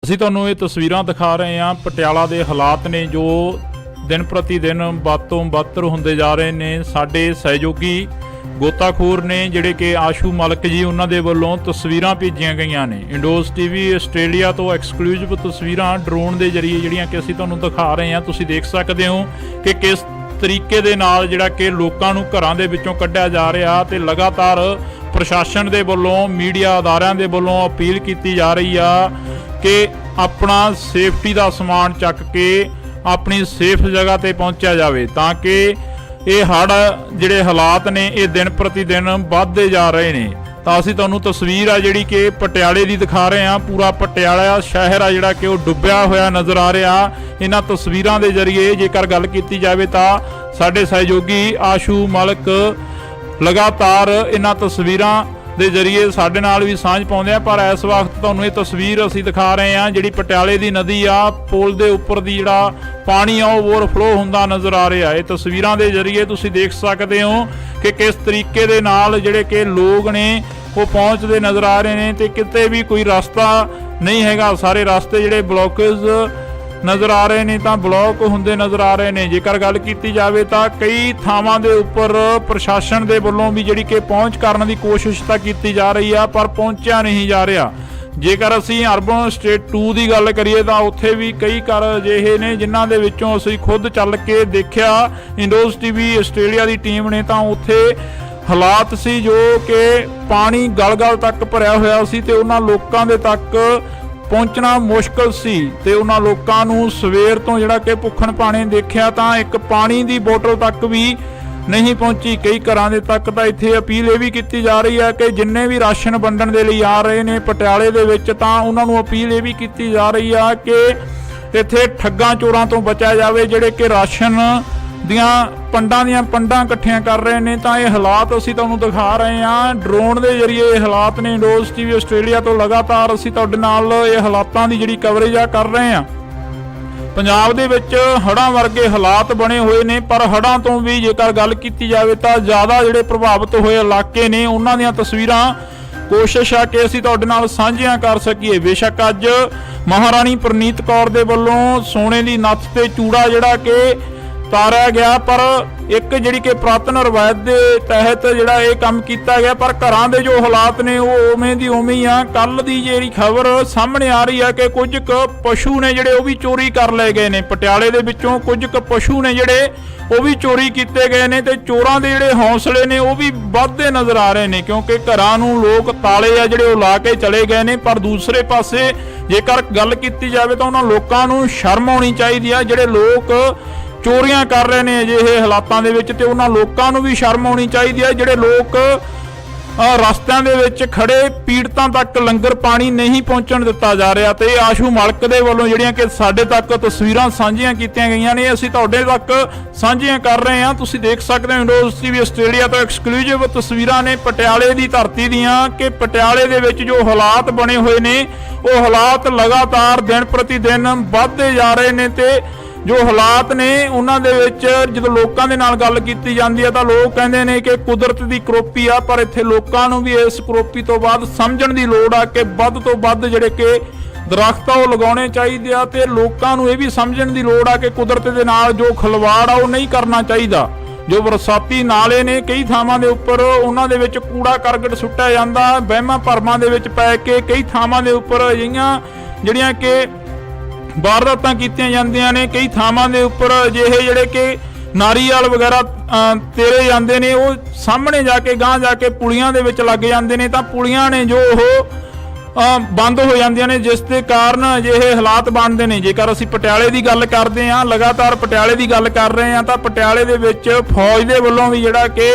ਅਸੀਂ ਤੁਹਾਨੂੰ ਇਹ ਤਸਵੀਰਾਂ ਦਿਖਾ ਰਹੇ ਹਾਂ ਪਟਿਆਲਾ ਦੇ ਹਾਲਾਤ ਨੇ ਜੋ ਦਿਨ ਪ੍ਰਤੀ ਦਿਨ ਵੱਧ ਤੋਂ ਬੱਤਰ ਹੁੰਦੇ ਜਾ ਰਹੇ ਨੇ। ਸਾਡੇ ਸਹਿਯੋਗੀ ਗੋਤਾਖੋਰ ਨੇ ਜਿਹੜੇ ਕਿ ਆਸ਼ੂ ਮਲਕ ਜੀ, ਉਹਨਾਂ ਦੇ ਵੱਲੋਂ ਤਸਵੀਰਾਂ ਭੇਜੀਆਂ ਗਈਆਂ ਨੇ। ਇੰਡੋਜ਼ ਟੀਵੀ ਆਸਟ੍ਰੇਲੀਆ ਤੋਂ ਐਕਸਕਲੂਸਿਵ ਤਸਵੀਰਾਂ ਡਰੋਨ ਦੇ ਜ਼ਰੀਏ ਜਿਹੜੀਆਂ ਕਿ ਅਸੀਂ ਤੁਹਾਨੂੰ ਦਿਖਾ ਰਹੇ ਹਾਂ। ਤੁਸੀਂ ਦੇਖ ਸਕਦੇ ਹੋ ਕਿ ਕਿਸ ਤਰੀਕੇ ਦੇ ਨਾਲ ਜਿਹੜਾ ਕਿ ਲੋਕਾਂ ਨੂੰ ਘਰਾਂ ਦੇ ਵਿੱਚੋਂ ਕੱਢਿਆ ਜਾ ਰਿਹਾ ਤੇ ਲਗਾਤਾਰ ਪ੍ਰਸ਼ਾਸਨ ਦੇ ਵੱਲੋਂ, ਮੀਡੀਆ ਅਦਾਰਿਆਂ ਦੇ ਵੱਲੋਂ ਅਪੀਲ ਕੀਤੀ ਜਾ ਰਹੀ ਆ ਕਿ ਆਪਣਾ ਸੇਫਟੀ ਦਾ ਸਮਾਨ ਚੱਕ ਕੇ ਆਪਣੀ ਸੇਫ ਜਗ੍ਹਾ ਤੇ ਪਹੁੰਚਿਆ ਜਾਵੇ, ਤਾਂ ਕਿ ਇਹ ਹੜ੍ਹ ਜਿਹੜੇ ਹਾਲਾਤ ਨੇ ਇਹ ਦਿਨ ਪ੍ਰਤੀ ਦਿਨ ਵੱਧਦੇ ਜਾ ਰਹੇ ਨੇ। ਤਾਂ ਅਸੀਂ ਤੁਹਾਨੂੰ ਤਸਵੀਰ ਆ ਜਿਹੜੀ ਕਿ ਪਟਿਆਲੇ ਦੀ ਦਿਖਾ ਰਹੇ ਹਾਂ। ਪੂਰਾ ਪਟਿਆਲਾ ਸ਼ਹਿਰ ਆ ਜਿਹੜਾ ਕਿ ਉਹ ਡੁੱਬਿਆ ਹੋਇਆ ਨਜ਼ਰ ਆ ਰਿਹਾ। ਇਹਨਾਂ ਤਸਵੀਰਾਂ ਦੇ ਜ਼ਰੀਏ ਜੇਕਰ ਗੱਲ ਕੀਤੀ ਜਾਵੇ ਤਾਂ ਸਾਡੇ ਸਹਿਯੋਗੀ ਆਸ਼ੂ ਮਲਕ ਲਗਾਤਾਰ ਇਹਨਾਂ ਤਸਵੀਰਾਂ ਦੇ ਜ਼ਰੀਏ ਸਾਡੇ ਨਾਲ ਵੀ ਸਾਂਝ ਪਾਉਂਦੇ ਆ। ਪਰ ਇਸ ਵਕਤ ਤੁਹਾਨੂੰ ਇਹ ਤਸਵੀਰ ਅਸੀਂ ਦਿਖਾ ਰਹੇ ਹਾਂ ਜਿਹੜੀ ਪਟਿਆਲੇ ਦੀ ਨਦੀ ਆ, ਪੁਲ ਦੇ ਉੱਪਰ ਦੀ ਜਿਹੜਾ ਪਾਣੀ ਆ ਉਹ ਓਵਰਫਲੋ ਹੁੰਦਾ ਨਜ਼ਰ ਆ ਰਿਹਾ। ਇਹ ਤਸਵੀਰਾਂ ਦੇ ਜ਼ਰੀਏ ਤੁਸੀਂ ਦੇਖ ਸਕਦੇ ਹੋ ਕਿ ਕਿਸ ਤਰੀਕੇ ਦੇ ਨਾਲ ਜਿਹੜੇ ਕਿ ਲੋਕ ਨੇ ਉਹ ਪਹੁੰਚਦੇ ਨਜ਼ਰ ਆ ਰਹੇ ਨੇ ਤੇ ਕਿਤੇ ਵੀ ਕੋਈ ਰਸਤਾ ਨਹੀਂ ਹੈਗਾ। ਸਾਰੇ ਰਸਤੇ ਜਿਹੜੇ ਬਲੌਕੇਜ ਨਜ਼ਰ ਆ ਰਹੇ ਨੇ ਤਾਂ ਬਲੌਕ ਹੁੰਦੇ ਨਜ਼ਰ ਆ ਰਹੇ ਨੇ। ਜੇਕਰ ਗੱਲ ਕੀਤੀ ਜਾਵੇ ਤਾਂ ਕਈ ਥਾਵਾਂ ਦੇ ਉੱਪਰ ਪ੍ਰਸ਼ਾਸਨ ਦੇ ਵੱਲੋਂ ਵੀ ਜਿਹੜੀ ਕਿ ਪਹੁੰਚ ਕਰਨ ਦੀ ਕੋਸ਼ਿਸ਼ ਤਾਂ ਕੀਤੀ ਜਾ ਰਹੀ ਆ, ਪਰ ਪਹੁੰਚਿਆ ਨਹੀਂ ਜਾ ਰਿਹਾ। ਜੇਕਰ ਅਸੀਂ ਅਰਬਨ ਸਟੇਟ 2 ਦੀ ਗੱਲ ਕਰੀਏ ਤਾਂ ਉੱਥੇ ਵੀ ਕਈ ਘਰ ਅਜਿਹੇ ਨੇ ਜਿਨ੍ਹਾਂ ਦੇ ਵਿੱਚੋਂ ਅਸੀਂ ਖੁਦ ਚੱਲ ਕੇ ਦੇਖਿਆ। ਇੰਡੋਜ਼ ਟੀਵੀ ਆਸਟ੍ਰੇਲੀਆ ਦੀ ਟੀਮ ਨੇ ਤਾਂ ਉੱਥੇ ਹਾਲਾਤ ਸੀ ਜੋ ਕਿ ਪਾਣੀ ਗਲ-ਗਲ ਤੱਕ ਭਰਿਆ ਹੋਇਆ ਸੀ ਤੇ ਉਹਨਾਂ ਲੋਕਾਂ ਦੇ ਤੱਕ ਪਹੁੰਚਣਾ ਮੁਸ਼ਕਲ ਸੀ ਤੇ ਉਹਨਾਂ ਲੋਕਾਂ ਨੂੰ ਸਵੇਰ ਤੋਂ ਜਿਹੜਾ ਕਿ ਭੁੱਖਣ ਭਾਣੇ ਦੇਖਿਆ ਤਾਂ ਇੱਕ ਪਾਣੀ ਦੀ ਬੋਤਲ ਤੱਕ ਵੀ ਨਹੀਂ ਪਹੁੰਚੀ। ਕਈ ਘਰਾਂ ਦੇ ਤੱਕ ਤਾਂ ਇੱਥੇ ਅਪੀਲ ਇਹ ਵੀ ਕੀਤੀ ਜਾ ਰਹੀ ਹੈ ਕਿ ਜਿੰਨੇ ਵੀ ਰਾਸ਼ਨ ਵੰਡਣ ਦੇ ਲਈ ਆ ਰਹੇ ਨੇ ਪਟਿਆਲੇ ਦੇ ਵਿੱਚ ਤਾਂ ਉਹਨਾਂ ਨੂੰ ਅਪੀਲ ਇਹ ਵੀ ਕੀਤੀ ਜਾ ਰਹੀ ਆ ਕਿ ਇੱਥੇ ਠੱਗਾਂ ਚੋਰਾਂ ਤੋਂ ਬਚਿਆ ਜਾਵੇ ਜਿਹੜੇ ਕਿ ਰਾਸ਼ਨ ਦੀਆਂ ਪੰਡਾਂ ਇਕੱਠੀਆਂ ਕਰ ਰਹੇ ਨੇ। ਤਾਂ ਇਹ ਹਾਲਾਤ ਅਸੀਂ ਤੁਹਾਨੂੰ ਦਿਖਾ ਰਹੇ ਹਾਂ ਡਰੋਨ ਦੇ ਜ਼ਰੀਏ। ਇਹ ਹਾਲਾਤ ਨੇ ਇੰਡੋਜ਼ ਟੀਵੀ ਆਸਟ੍ਰੇਲੀਆ ਤੋਂ ਲਗਾਤਾਰ ਅਸੀਂ ਤੁਹਾਡੇ ਨਾਲ ਇਹ ਹਾਲਾਤਾਂ ਦੀ ਜਿਹੜੀ ਕਵਰੇਜ ਆ ਕਰ ਰਹੇ ਹਾਂ। ਪੰਜਾਬ ਦੇ ਵਿੱਚ ਹੜ੍ਹਾਂ ਵਰਗੇ ਹਾਲਾਤ ਬਣੇ ਹੋਏ ਨੇ, ਪਰ ਹੜ੍ਹਾਂ ਤੋਂ ਵੀ ਜੇਕਰ ਗੱਲ ਕੀਤੀ ਜਾਵੇ ਤਾਂ ਜ਼ਿਆਦਾ ਜਿਹੜੇ ਪ੍ਰਭਾਵਿਤ ਹੋਏ ਇਲਾਕੇ ਨੇ ਉਹਨਾਂ ਦੀਆਂ ਤਸਵੀਰਾਂ ਕੋਸ਼ਿਸ਼ ਆ ਕਿ ਅਸੀਂ ਤੁਹਾਡੇ ਨਾਲ ਸਾਂਝੀਆਂ ਕਰ ਸਕੀਏ। ਬੇਸ਼ੱਕ ਅੱਜ ਮਹਾਰਾਣੀ ਪ੍ਰਨੀਤ ਕੌਰ ਦੇ ਵੱਲੋਂ ਸੋਨੇ ਦੀ ਨੱਥ ਤੇ ਚੂੜਾ ਜਿਹੜਾ ਕਿ ਤਾਰਿਆ ਗਿਆ, ਪਰ ਇੱਕ ਜਿਹੜੀ ਕਿ ਪੁਰਾਤਨ ਰਵਾਇਤ ਦੇ ਤਹਿਤ ਜਿਹੜਾ ਇਹ ਕੰਮ ਕੀਤਾ ਗਿਆ, ਪਰ ਘਰਾਂ ਦੇ ਜੋ ਹਾਲਾਤ ਨੇ ਉਹ ਉਵੇਂ ਦੀ ਉਵੇਂ ਹੀ ਆ। ਕੱਲ ਦੀ ਜਿਹੜੀ ਖਬਰ ਸਾਹਮਣੇ ਆ ਰਹੀ ਆ ਕਿ ਕੁਝ ਕੁ ਪਸ਼ੂ ਨੇ ਜਿਹੜੇ ਉਹ ਵੀ ਚੋਰੀ ਕਰ ਲਏ ਗਏ ਨੇ। ਪਟਿਆਲੇ ਦੇ ਵਿੱਚੋਂ ਕੁਝ ਕੁ ਪਸ਼ੂ ਨੇ ਜਿਹੜੇ ਉਹ ਵੀ ਚੋਰੀ ਕੀਤੇ ਗਏ ਨੇ ਤੇ ਚੋਰਾਂ ਦੇ ਜਿਹੜੇ ਹੌਸਲੇ ਨੇ ਉਹ ਵੀ ਵੱਧਦੇ ਨਜ਼ਰ ਆ ਰਹੇ ਨੇ, ਕਿਉਂਕਿ ਘਰਾਂ ਨੂੰ ਲੋਕ ਤਾਲੇ ਆ ਜਿਹੜੇ ਉਹ ਲਾ ਕੇ ਚਲੇ ਗਏ ਨੇ। ਪਰ ਦੂਸਰੇ ਪਾਸੇ ਜੇਕਰ ਗੱਲ ਕੀਤੀ ਜਾਵੇ ਤਾਂ ਉਹਨਾਂ ਲੋਕਾਂ ਨੂੰ ਸ਼ਰਮ ਆਉਣੀ ਚਾਹੀਦੀ ਆ ਜਿਹੜੇ ਲੋਕ ਚੋਰੀਆਂ ਕਰ ਰਹੇ ਨੇ ਅਜਿਹੇ ਹਾਲਾਤਾਂ ਦੇ ਵਿੱਚ, ਤੇ ਉਹਨਾਂ ਲੋਕਾਂ ਨੂੰ ਵੀ ਸ਼ਰਮ ਆਉਣੀ ਚਾਹੀਦੀ ਹੈ ਜਿਹੜੇ ਲੋਕ ਰਸਤਿਆਂ ਦੇ ਵਿੱਚ ਖੜੇ ਪੀੜਤਾਂ ਤੱਕ ਲੰਗਰ ਪਾਣੀ ਨਹੀਂ ਪਹੁੰਚਣ ਦਿੱਤਾ ਜਾ ਰਿਹਾ। ਤੇ ਆਸ਼ੂ ਮਲਕ ਦੇ ਵੱਲੋਂ ਜਿਹੜੀਆਂ ਕਿ ਸਾਡੇ ਤੱਕ ਤਸਵੀਰਾਂ ਸਾਂਝੀਆਂ ਕੀਤੀਆਂ ਗਈਆਂ ਨੇ ਅਸੀਂ ਤੁਹਾਡੇ ਤੱਕ ਸਾਂਝੀਆਂ ਕਰ ਰਹੇ ਹਾਂ। ਤੁਸੀਂ ਦੇਖ ਸਕਦੇ ਹੋ ਇੰਡੋਜ਼ ਟੀਵੀ ਆਸਟ੍ਰੇਲੀਆ ਤੋਂ ਐਕਸਕਲੂਸਿਵ ਤਸਵੀਰਾਂ ਨੇ ਪਟਿਆਲੇ ਦੀ ਧਰਤੀ ਦੀਆਂ ਕਿ ਪਟਿਆਲੇ ਦੇ ਵਿੱਚ ਜੋ ਹਾਲਾਤ ਬਣੇ ਹੋਏ ਨੇ ਉਹ ਹਾਲਾਤ ਲਗਾਤਾਰ ਦਿਨ ਪ੍ਰਤੀ ਦਿਨ ਵੱਧਦੇ ਜਾ ਰਹੇ ਨੇ। ਤੇ ਜੋ ਹਾਲਾਤ ਨੇ ਉਹਨਾਂ ਦੇ ਵਿੱਚ ਜਦੋਂ ਲੋਕਾਂ ਦੇ ਨਾਲ ਗੱਲ ਕੀਤੀ ਜਾਂਦੀ ਹੈ ਤਾਂ ਲੋਕ ਕਹਿੰਦੇ ਨੇ ਕਿ ਕੁਦਰਤ ਦੀ ਕਰੋਪੀ ਆ, ਪਰ ਇੱਥੇ ਲੋਕਾਂ ਨੂੰ ਵੀ ਇਸ ਕਰੋਪੀ ਤੋਂ ਬਾਅਦ ਸਮਝਣ ਦੀ ਲੋੜ ਆ ਕਿ ਵੱਧ ਤੋਂ ਵੱਧ ਜਿਹੜੇ ਕਿ ਦਰਖਤ ਆ ਉਹ ਲਗਾਉਣੇ ਚਾਹੀਦੇ ਆ ਤੇ ਲੋਕਾਂ ਨੂੰ ਇਹ ਵੀ ਸਮਝਣ ਦੀ ਲੋੜ ਆ ਕਿ ਕੁਦਰਤ ਦੇ ਨਾਲ ਜੋ ਖਿਲਵਾੜ ਆ ਉਹ ਨਹੀਂ ਕਰਨਾ ਚਾਹੀਦਾ। ਜੋ ਬਰਸਾਤੀ ਨਾਲੇ ਨੇ ਕਈ ਥਾਵਾਂ ਦੇ ਉੱਪਰ ਉਹਨਾਂ ਦੇ ਵਿੱਚ ਕੂੜਾ ਕਰਕਟ ਸੁੱਟਿਆ ਜਾਂਦਾ, ਵਹਿਮਾਂ ਭਰਮਾਂ ਦੇ ਵਿੱਚ ਪੈ ਕੇ ਕਈ ਥਾਵਾਂ ਦੇ ਉੱਪਰ ਅਜਿਹੀਆਂ ਜਿਹੜੀਆਂ ਕਿ ਵਾਰਦਾਤਾਂ ਕੀਤੀਆਂ ਜਾਂਦੀਆਂ ਨੇ। ਕਈ ਥਾਵਾਂ ਦੇ ਉੱਪਰ ਅਜਿਹੇ ਜਿਹੜੇ ਕਿ ਨਾਰੀਅਲ ਵਗੈਰਾ ਤੇਰੇ ਜਾਂਦੇ ਨੇ, ਉਹ ਸਾਹਮਣੇ ਜਾ ਕੇ ਗਾਂਹ ਜਾ ਕੇ ਪੁਲੀਆਂ ਦੇ ਵਿੱਚ ਲੱਗ ਜਾਂਦੇ ਨੇ ਤਾਂ ਪੁਲੀਆਂ ਨੇ ਜੋ ਉਹ ਬੰਦ ਹੋ ਜਾਂਦੀਆਂ ਨੇ, ਜਿਸ ਦੇ ਕਾਰਨ ਅਜਿਹੇ ਹਾਲਾਤ ਬਣਦੇ ਨੇ। ਜੇਕਰ ਅਸੀਂ ਪਟਿਆਲੇ ਦੀ ਗੱਲ ਕਰਦੇ ਹਾਂ, ਲਗਾਤਾਰ ਪਟਿਆਲੇ ਦੀ ਗੱਲ ਕਰ ਰਹੇ ਹਾਂ, ਤਾਂ ਪਟਿਆਲੇ ਦੇ ਵਿੱਚ ਫੌਜ ਦੇ ਵੱਲੋਂ ਵੀ ਜਿਹੜਾ ਕਿ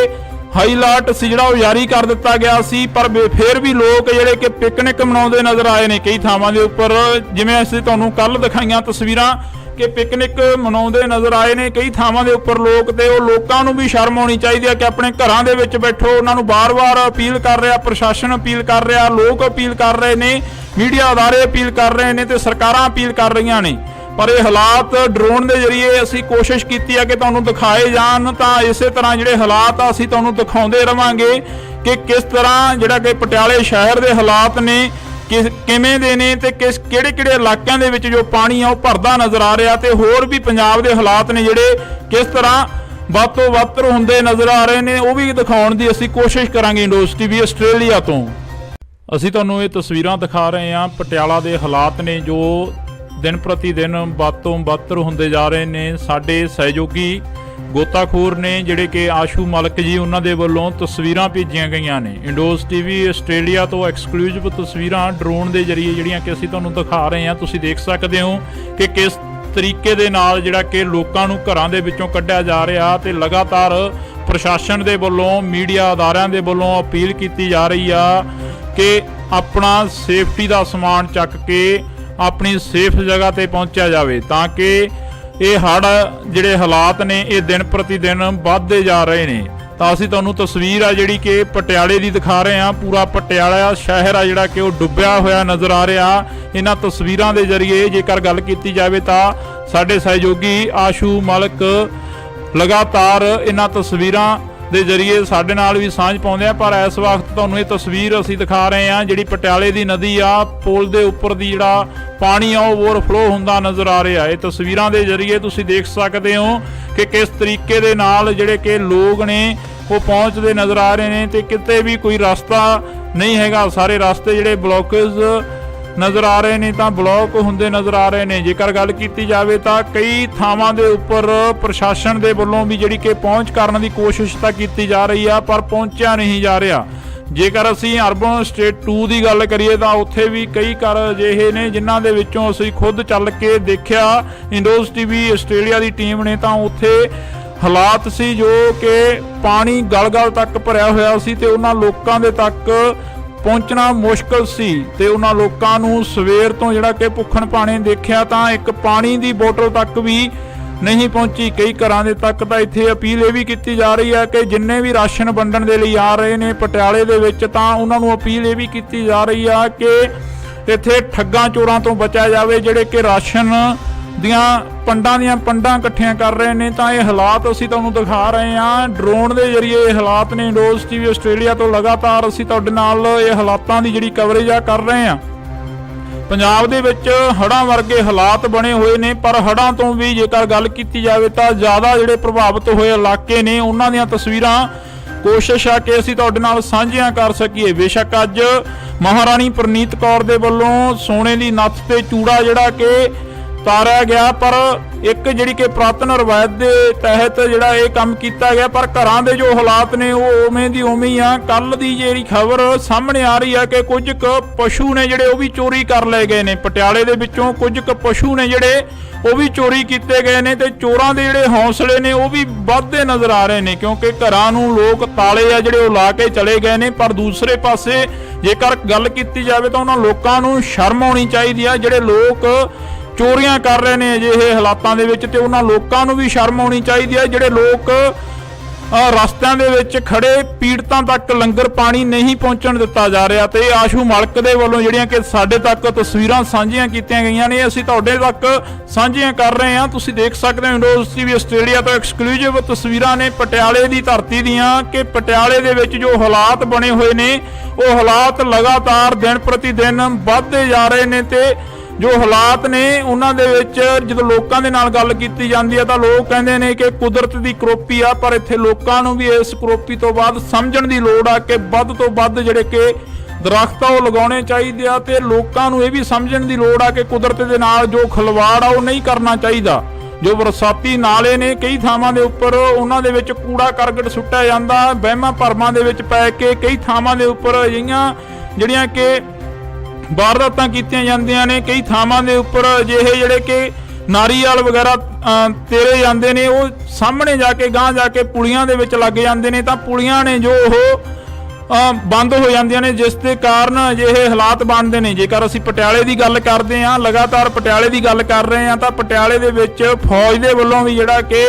ਹਾਈ ਅਲਰਟ ਸੀ ਜਿਹੜਾ ਉਹ ਜਾਰੀ ਕਰ ਦਿੱਤਾ ਗਿਆ ਸੀ, ਪਰ ਫਿਰ ਵੀ ਲੋਕ ਜਿਹੜੇ ਕਿ ਪਿਕਨਿਕ ਮਨਾਉਂਦੇ ਨਜ਼ਰ ਆਏ ਨੇ ਕਈ ਥਾਵਾਂ ਦੇ ਉੱਪਰ। ਜਿਵੇਂ ਅਸੀਂ ਤੁਹਾਨੂੰ ਕੱਲ ਦਿਖਾਈਆਂ ਤਸਵੀਰਾਂ ਕਿ ਪਿਕਨਿਕ ਮਨਾਉਂਦੇ ਨਜ਼ਰ ਆਏ ਨੇ ਕਈ ਥਾਵਾਂ ਦੇ ਉੱਪਰ ਲੋਕ, ਤੇ ਉਹ ਲੋਕਾਂ ਨੂੰ ਵੀ ਸ਼ਰਮ ਆਉਣੀ ਚਾਹੀਦੀ ਹੈ ਕਿ ਆਪਣੇ ਘਰਾਂ ਦੇ ਵਿੱਚ ਬੈਠੋ। ਉਹਨਾਂ ਨੂੰ ਬਾਰ-ਬਾਰ ਅਪੀਲ ਕਰ ਰਿਹਾ, ਪ੍ਰਸ਼ਾਸਨ ਅਪੀਲ ਕਰ ਰਿਹਾ, ਲੋਕ ਅਪੀਲ ਕਰ ਰਹੇ ਨੇ, ਮੀਡੀਆ ਅਦਾਰੇ ਅਪੀਲ ਕਰ ਰਹੇ ਨੇ ਤੇ ਸਰਕਾਰਾਂ ਅਪੀਲ ਕਰ ਰਹੀਆਂ ਨੇ। ਪਰ ਇਹ ਹਾਲਾਤ ਡਰੋਨ ਦੇ ਜ਼ਰੀਏ ਅਸੀਂ ਕੋਸ਼ਿਸ਼ ਕੀਤੀ ਹੈ ਕਿ ਤੁਹਾਨੂੰ ਦਿਖਾਏ ਜਾਣ, ਤਾਂ ਇਸੇ ਤਰ੍ਹਾਂ ਜਿਹੜੇ ਹਾਲਾਤ ਆ ਅਸੀਂ ਤੁਹਾਨੂੰ ਦਿਖਾਉਂਦੇ ਰਵਾਂਗੇ ਕਿ ਕਿਸ ਤਰ੍ਹਾਂ ਜਿਹੜਾ ਕਿ ਪਟਿਆਲੇ ਸ਼ਹਿਰ ਦੇ ਹਾਲਾਤ ਨੇ ਕਿਵੇਂ ਦੇ ਨੇ ਤੇ ਕਿਹੜੇ ਇਲਾਕਿਆਂ ਦੇ ਵਿੱਚ ਜੋ ਪਾਣੀ ਆ ਉਹ ਭਰਦਾ ਨਜ਼ਰ ਆ ਰਿਹਾ ਤੇ ਹੋਰ ਵੀ ਪੰਜਾਬ ਦੇ ਹਾਲਾਤ ਨੇ ਜਿਹੜੇ ਕਿਸ ਤਰ੍ਹਾਂ ਵੱਧ ਤੋਂ ਵੱਧ ਹੁੰਦੇ ਨਜ਼ਰ ਆ ਰਹੇ ਨੇ, ਉਹ ਵੀ ਦਿਖਾਉਣ ਦੀ ਅਸੀਂ ਕੋਸ਼ਿਸ਼ ਕਰਾਂਗੇ। ਇੰਡੋਜ਼ ਟੀਵੀ ਆਸਟ੍ਰੇਲੀਆ ਤੋਂ ਅਸੀਂ ਤੁਹਾਨੂੰ ਇਹ ਤਸਵੀਰਾਂ ਦਿਖਾ ਰਹੇ ਹਾਂ। ਪਟਿਆਲਾ ਦੇ ਹਾਲਾਤ ਨੇ ਜੋ ਦਿਨ ਪ੍ਰਤੀ ਦਿਨ ਵੱਧ ਤੋਂ ਵੱਧ ਹੁੰਦੇ ਜਾ ਰਹੇ ਨੇ। ਸਾਡੇ ਸਹਿਯੋਗੀ ਗੋਤਾਖੋਰ ਨੇ ਜਿਹੜੇ ਕਿ ਆਸ਼ੂ ਮਲਕ ਜੀ, ਉਹਨਾਂ ਦੇ ਵੱਲੋਂ ਤਸਵੀਰਾਂ ਭੇਜੀਆਂ ਗਈਆਂ ਨੇ। ਇੰਡੋਜ਼ ਟੀਵੀ ਆਸਟ੍ਰੇਲੀਆ ਤੋਂ ਐਕਸਕਲੂਸਿਵ ਤਸਵੀਰਾਂ ਡਰੋਨ ਦੇ ਜ਼ਰੀਏ ਜਿਹੜੀਆਂ ਕਿ ਅਸੀਂ ਤੁਹਾਨੂੰ ਦਿਖਾ ਰਹੇ ਹਾਂ। ਤੁਸੀਂ ਦੇਖ ਸਕਦੇ ਹੋ ਕਿ ਕਿਸ ਤਰੀਕੇ ਦੇ ਨਾਲ ਜਿਹੜਾ ਕਿ ਲੋਕਾਂ ਨੂੰ ਘਰਾਂ ਦੇ ਵਿੱਚੋਂ ਕੱਢਿਆ ਜਾ ਰਿਹਾ ਤੇ ਲਗਾਤਾਰ ਪ੍ਰਸ਼ਾਸਨ ਦੇ ਵੱਲੋਂ, ਮੀਡੀਆ ਅਦਾਰਿਆਂ ਦੇ ਵੱਲੋਂ ਅਪੀਲ ਕੀਤੀ ਜਾ ਰਹੀ ਆ ਕਿ ਆਪਣਾ ਸੇਫਟੀ ਦਾ ਸਮਾਨ ਚੱਕ ਕੇ ਆਪਣੀ ਸੇਫ ਜਗ੍ਹਾ ਤੇ ਪਹੁੰਚਿਆ ਜਾਵੇ, ਤਾਂ ਕਿ ਇਹ ਹੜ੍ਹ ਜਿਹੜੇ ਹਾਲਾਤ ਨੇ ਇਹ ਦਿਨ ਪ੍ਰਤੀ ਦਿਨ ਵੱਧਦੇ ਜਾ ਰਹੇ ਨੇ। ਤਾਂ ਅਸੀਂ ਤੁਹਾਨੂੰ ਤਸਵੀਰ ਆ ਜਿਹੜੀ ਕਿ ਪਟਿਆਲੇ ਦੀ ਦਿਖਾ ਰਹੇ ਹਾਂ। ਪੂਰਾ ਪਟਿਆਲਾ ਸ਼ਹਿਰ ਆ ਜਿਹੜਾ ਕਿ ਉਹ ਡੁੱਬਿਆ ਹੋਇਆ ਨਜ਼ਰ ਆ ਰਿਹਾ। ਇਹਨਾਂ ਤਸਵੀਰਾਂ ਦੇ ਜ਼ਰੀਏ ਜੇਕਰ ਗੱਲ ਕੀਤੀ ਜਾਵੇ ਤਾਂ ਸਾਡੇ ਸਹਿਯੋਗੀ ਆਸ਼ੂ ਮਲਕ ਲਗਾਤਾਰ ਇਹਨਾਂ ਤਸਵੀਰਾਂ ਦੇ ਜ਼ਰੀਏ ਸਾਡੇ ਨਾਲ ਵੀ ਸਾਂਝ ਪਾਉਂਦੇ ਆ। ਪਰ ਇਸ ਵਕਤ ਤੁਹਾਨੂੰ ਇਹ ਤਸਵੀਰ ਅਸੀਂ ਦਿਖਾ ਰਹੇ ਹਾਂ ਜਿਹੜੀ ਪਟਿਆਲੇ ਦੀ ਨਦੀ ਆ, ਪੁਲ ਦੇ ਉੱਪਰ ਦੀ ਜਿਹੜਾ ਪਾਣੀ ਆ ਉਹ ਓਵਰਫਲੋ ਹੁੰਦਾ ਨਜ਼ਰ ਆ ਰਿਹਾ। ਇਹ ਤਸਵੀਰਾਂ ਦੇ ਜ਼ਰੀਏ ਤੁਸੀਂ ਦੇਖ ਸਕਦੇ ਹੋ ਕਿ ਕਿਸ ਤਰੀਕੇ ਦੇ ਨਾਲ ਜਿਹੜੇ ਕਿ ਲੋਕ ਨੇ ਉਹ ਪਹੁੰਚਦੇ ਨਜ਼ਰ ਆ ਰਹੇ ਨੇ ਤੇ ਕਿਤੇ ਵੀ ਕੋਈ ਰਸਤਾ ਨਹੀਂ ਹੈਗਾ। ਸਾਰੇ ਰਸਤੇ ਜਿਹੜੇ ਬਲੌਕੇਜ ਨਜ਼ਰ ਆ ਰਹੇ ਨੇ ਤਾਂ ਬਲੌਕ ਹੁੰਦੇ ਨਜ਼ਰ ਆ ਰਹੇ ਨੇ। ਜੇਕਰ ਗੱਲ ਕੀਤੀ ਜਾਵੇ ਤਾਂ ਕਈ ਥਾਵਾਂ ਦੇ ਉੱਪਰ ਪ੍ਰਸ਼ਾਸਨ ਦੇ ਵੱਲੋਂ ਵੀ ਜਿਹੜੀ ਕਿ ਪਹੁੰਚ ਕਰਨ ਦੀ ਕੋਸ਼ਿਸ਼ ਤਾਂ ਕੀਤੀ ਜਾ ਰਹੀ ਆ, ਪਰ ਪਹੁੰਚਿਆ ਨਹੀਂ ਜਾ ਰਿਹਾ। ਜੇਕਰ ਅਸੀਂ ਅਰਬਨ ਸਟੇਟ 2 ਦੀ ਗੱਲ ਕਰੀਏ ਤਾਂ ਉੱਥੇ ਵੀ ਕਈ ਘਰ ਅਜਿਹੇ ਨੇ ਜਿਨ੍ਹਾਂ ਦੇ ਵਿੱਚੋਂ ਅਸੀਂ ਖੁਦ ਚੱਲ ਕੇ ਦੇਖਿਆ, ਇੰਡੋਜ਼ ਟੀਵੀ ਆਸਟ੍ਰੇਲੀਆ ਦੀ ਟੀਮ ਨੇ, ਤਾਂ ਉੱਥੇ ਹਾਲਾਤ ਸੀ ਜੋ ਕਿ ਪਾਣੀ ਗਲ-ਗਲ ਤੱਕ ਭਰਿਆ ਹੋਇਆ ਸੀ ਤੇ ਉਹਨਾਂ ਲੋਕਾਂ ਦੇ ਤੱਕ ਪਹੁੰਚਣਾ ਮੁਸ਼ਕਲ ਸੀ ਤੇ ਉਹਨਾਂ ਲੋਕਾਂ ਨੂੰ ਸਵੇਰ ਤੋਂ ਜਿਹੜਾ ਕਿ ਭੁੱਖਣ ਭਾਣੇ ਦੇਖਿਆ ਤਾਂ ਇੱਕ ਪਾਣੀ ਦੀ ਬੋਤਲ ਤੱਕ ਵੀ ਨਹੀਂ ਪਹੁੰਚੀ। ਕਈ ਘਰਾਂ ਦੇ ਤੱਕ ਤਾਂ ਇੱਥੇ ਅਪੀਲ ਇਹ ਵੀ ਕੀਤੀ ਜਾ ਰਹੀ ਹੈ ਕਿ ਜਿੰਨੇ ਵੀ ਰਾਸ਼ਨ ਵੰਡਣ ਦੇ ਲਈ ਆ ਰਹੇ ਨੇ ਪਟਿਆਲੇ ਦੇ ਵਿੱਚ, ਤਾਂ ਉਹਨਾਂ ਨੂੰ ਅਪੀਲ ਇਹ ਵੀ ਕੀਤੀ ਜਾ ਰਹੀ ਆ ਕਿ ਇੱਥੇ ਠੱਗਾਂ ਚੋਰਾਂ ਤੋਂ ਬਚਿਆ ਜਾਵੇ ਜਿਹੜੇ ਕਿ ਰਾਸ਼ਨ ਦੀਆਂ ਪੰਡਾਂ ਇਕੱਠੀਆਂ ਕਰ ਰਹੇ ਨੇ। ਤਾਂ ਇਹ ਹਾਲਾਤ ਅਸੀਂ ਤੁਹਾਨੂੰ ਦਿਖਾ ਰਹੇ ਹਾਂ ਡਰੋਨ ਦੇ ਜ਼ਰੀਏ। ਇਹ ਹਾਲਾਤ ਨੇ ਇੰਡੋਜ਼ ਟੀਵੀ ਆਸਟ੍ਰੇਲੀਆ ਤੋਂ ਲਗਾਤਾਰ ਅਸੀਂ ਤੁਹਾਡੇ ਨਾਲ ਇਹ ਹਾਲਾਤਾਂ ਦੀ ਜਿਹੜੀ ਕਵਰੇਜ ਆ ਕਰ ਰਹੇ ਹਾਂ। ਪੰਜਾਬ ਦੇ ਵਿੱਚ ਹੜ੍ਹਾਂ ਵਰਗੇ ਹਾਲਾਤ ਬਣੇ ਹੋਏ ਨੇ, ਪਰ ਹੜ੍ਹਾਂ ਤੋਂ ਵੀ ਜੇਕਰ ਗੱਲ ਕੀਤੀ ਜਾਵੇ ਤਾਂ ਜ਼ਿਆਦਾ ਜਿਹੜੇ ਪ੍ਰਭਾਵਿਤ ਹੋਏ ਇਲਾਕੇ ਨੇ ਉਹਨਾਂ ਦੀਆਂ ਤਸਵੀਰਾਂ ਕੋਸ਼ਿਸ਼ ਆ ਕਿ ਅਸੀਂ ਤੁਹਾਡੇ ਨਾਲ ਸਾਂਝੀਆਂ ਕਰ ਸਕੀਏ। ਬੇਸ਼ੱਕ ਅੱਜ ਮਹਾਰਾਣੀ ਪ੍ਰਨੀਤ ਕੌਰ ਦੇ ਵੱਲੋਂ ਸੋਨੇ ਦੀ ਨੱਥ ਤੇ ਚੂੜਾ ਜਿਹੜਾ ਕਿ ਤਾਰਿਆ ਗਿਆ, ਪਰ ਇੱਕ ਜਿਹੜੀ ਕਿ ਪੁਰਾਤਨ ਰਵਾਇਤ ਦੇ ਤਹਿਤ ਜਿਹੜਾ ਇਹ ਕੰਮ ਕੀਤਾ ਗਿਆ, ਪਰ ਘਰਾਂ ਦੇ ਜੋ ਹਾਲਾਤ ਨੇ ਉਹ ਉਵੇਂ ਦੀ ਉਵੇਂ ਹੀ ਆ। ਕੱਲ ਦੀ ਜਿਹੜੀ ਖਬਰ ਸਾਹਮਣੇ ਆ ਰਹੀ ਹੈ ਕਿ ਕੁਝ ਕੁ ਪਸ਼ੂ ਨੇ ਜਿਹੜੇ ਉਹ ਵੀ ਚੋਰੀ ਕਰ ਲਏ ਗਏ ਨੇ। ਪਟਿਆਲੇ ਦੇ ਵਿੱਚੋਂ ਕੁਝ ਕੁ ਪਸ਼ੂ ਨੇ ਜਿਹੜੇ ਉਹ ਵੀ ਚੋਰੀ ਕੀਤੇ ਗਏ ਨੇ ਤੇ ਚੋਰਾਂ ਦੇ ਜਿਹੜੇ ਹੌਸਲੇ ਨੇ ਉਹ ਵੀ ਵੱਧਦੇ ਨਜ਼ਰ ਆ ਰਹੇ ਨੇ, ਕਿਉਂਕਿ ਘਰਾਂ ਨੂੰ ਲੋਕ ਤਾਲੇ ਆ ਜਿਹੜੇ ਉਹ ਲਾ ਕੇ ਚਲੇ ਗਏ ਨੇ। ਪਰ ਦੂਸਰੇ ਪਾਸੇ ਜੇਕਰ ਗੱਲ ਕੀਤੀ ਜਾਵੇ ਤਾਂ ਉਹਨਾਂ ਲੋਕਾਂ ਨੂੰ ਸ਼ਰਮ ਆਉਣੀ ਚਾਹੀਦੀ ਆ ਜਿਹੜੇ ਲੋਕ ਚੋਰੀਆਂ ਕਰ ਰਹੇ ਨੇ ਅਜਿਹੇ ਹਾਲਾਤਾਂ ਦੇ ਵਿੱਚ, ਤੇ ਉਹਨਾਂ ਲੋਕਾਂ ਨੂੰ ਵੀ ਸ਼ਰਮ ਆਉਣੀ ਚਾਹੀਦੀ ਹੈ ਜਿਹੜੇ ਲੋਕ ਰਸਤਿਆਂ ਦੇ ਵਿੱਚ ਖੜੇ ਪੀੜਤਾਂ ਤੱਕ ਲੰਗਰ ਪਾਣੀ ਨਹੀਂ ਪਹੁੰਚਣ ਦਿੱਤਾ ਜਾ ਰਿਹਾ। ਤੇ ਆਸ਼ੂ ਮਲਕ ਦੇ ਵੱਲੋਂ ਜਿਹੜੀਆਂ ਕਿ ਸਾਡੇ ਤੱਕ ਤਸਵੀਰਾਂ ਸਾਂਝੀਆਂ ਕੀਤੀਆਂ ਗਈਆਂ ਨੇ, ਅਸੀਂ ਤੁਹਾਡੇ ਤੱਕ ਸਾਂਝੀਆਂ ਕਰ ਰਹੇ ਹਾਂ। ਤੁਸੀਂ ਦੇਖ ਸਕਦੇ ਹੋ ਇੰਡੋਜ਼ ਟੀਵੀ ਆਸਟ੍ਰੇਲੀਆ ਤੋਂ ਐਕਸਕਲੂਸਿਵ ਤਸਵੀਰਾਂ ਨੇ ਪਟਿਆਲੇ ਦੀ ਧਰਤੀ ਦੀਆਂ ਕਿ ਪਟਿਆਲੇ ਦੇ ਵਿੱਚ ਜੋ ਹਾਲਾਤ ਬਣੇ ਹੋਏ ਨੇ ਉਹ ਹਾਲਾਤ ਲਗਾਤਾਰ ਦਿਨ ਪ੍ਰਤੀ ਦਿਨ ਵੱਧਦੇ ਜਾ ਰਹੇ ਨੇ। ਤੇ ਜੋ ਹਾਲਾਤ ਨੇ ਉਹਨਾਂ ਦੇ ਵਿੱਚ ਜਦੋਂ ਲੋਕਾਂ ਦੇ ਨਾਲ ਗੱਲ ਕੀਤੀ ਜਾਂਦੀ ਹੈ ਤਾਂ ਲੋਕ ਕਹਿੰਦੇ ਨੇ ਕਿ ਕੁਦਰਤ ਦੀ ਕਰੋਪੀ ਆ, ਪਰ ਇੱਥੇ ਲੋਕਾਂ ਨੂੰ ਵੀ ਇਸ ਕਰੋਪੀ ਤੋਂ ਬਾਅਦ ਸਮਝਣ ਦੀ ਲੋੜ ਆ ਕਿ ਵੱਧ ਤੋਂ ਵੱਧ ਜਿਹੜੇ ਕਿ ਦਰਖਤ ਉਹ ਲਗਾਉਣੇ ਚਾਹੀਦੇ ਆ ਤੇ ਲੋਕਾਂ ਨੂੰ ਇਹ ਵੀ ਸਮਝਣ ਦੀ ਲੋੜ ਆ ਕਿ ਕੁਦਰਤ ਦੇ ਨਾਲ ਜੋ ਖਿਲਵਾੜ ਆ ਉਹ ਨਹੀਂ ਕਰਨਾ ਚਾਹੀਦਾ। ਜੋ ਬਰਸਾਤੀ ਨਾਲੇ ਨੇ ਕਈ ਥਾਵਾਂ ਦੇ ਉੱਪਰ ਉਹਨਾਂ ਦੇ ਵਿੱਚ ਕੂੜਾ ਕਰਕਟ ਸੁੱਟਿਆ ਜਾਂਦਾ, ਵਹਿਮਾਂ ਭਰਮਾਂ ਦੇ ਵਿੱਚ ਪੈ ਕੇ ਕਈ ਥਾਵਾਂ ਦੇ ਉੱਪਰ ਅਜਿਹੀਆਂ ਜਿਹੜੀਆਂ ਕਿ ਵਾਰਦਾਤਾਂ ਕੀਤੀਆਂ ਜਾਂਦੀਆਂ ਨੇ। ਕਈ ਥਾਵਾਂ ਦੇ ਉੱਪਰ ਅਜਿਹੇ ਜਿਹੜੇ ਕਿ ਨਾਰੀਅਲ ਵਗੈਰਾ ਤੇਰੇ ਜਾਂਦੇ ਨੇ, ਉਹ ਸਾਹਮਣੇ ਜਾ ਕੇ ਗਾਂਹ ਜਾ ਕੇ ਪੁਲੀਆਂ ਦੇ ਵਿੱਚ ਲੱਗ ਜਾਂਦੇ ਨੇ, ਤਾਂ ਪੁਲੀਆਂ ਨੇ ਜੋ ਉਹ ਬੰਦ ਹੋ ਜਾਂਦੀਆਂ ਨੇ, ਜਿਸ ਦੇ ਕਾਰਨ ਅਜਿਹੇ ਹਾਲਾਤ ਬਣਦੇ ਨੇ। ਜੇਕਰ ਅਸੀਂ ਪਟਿਆਲੇ ਦੀ ਗੱਲ ਕਰਦੇ ਹਾਂ, ਲਗਾਤਾਰ ਪਟਿਆਲੇ ਦੀ ਗੱਲ ਕਰ ਰਹੇ ਹਾਂ, ਤਾਂ ਪਟਿਆਲੇ ਦੇ ਵਿੱਚ ਫੌਜ ਦੇ ਵੱਲੋਂ ਵੀ ਜਿਹੜਾ ਕਿ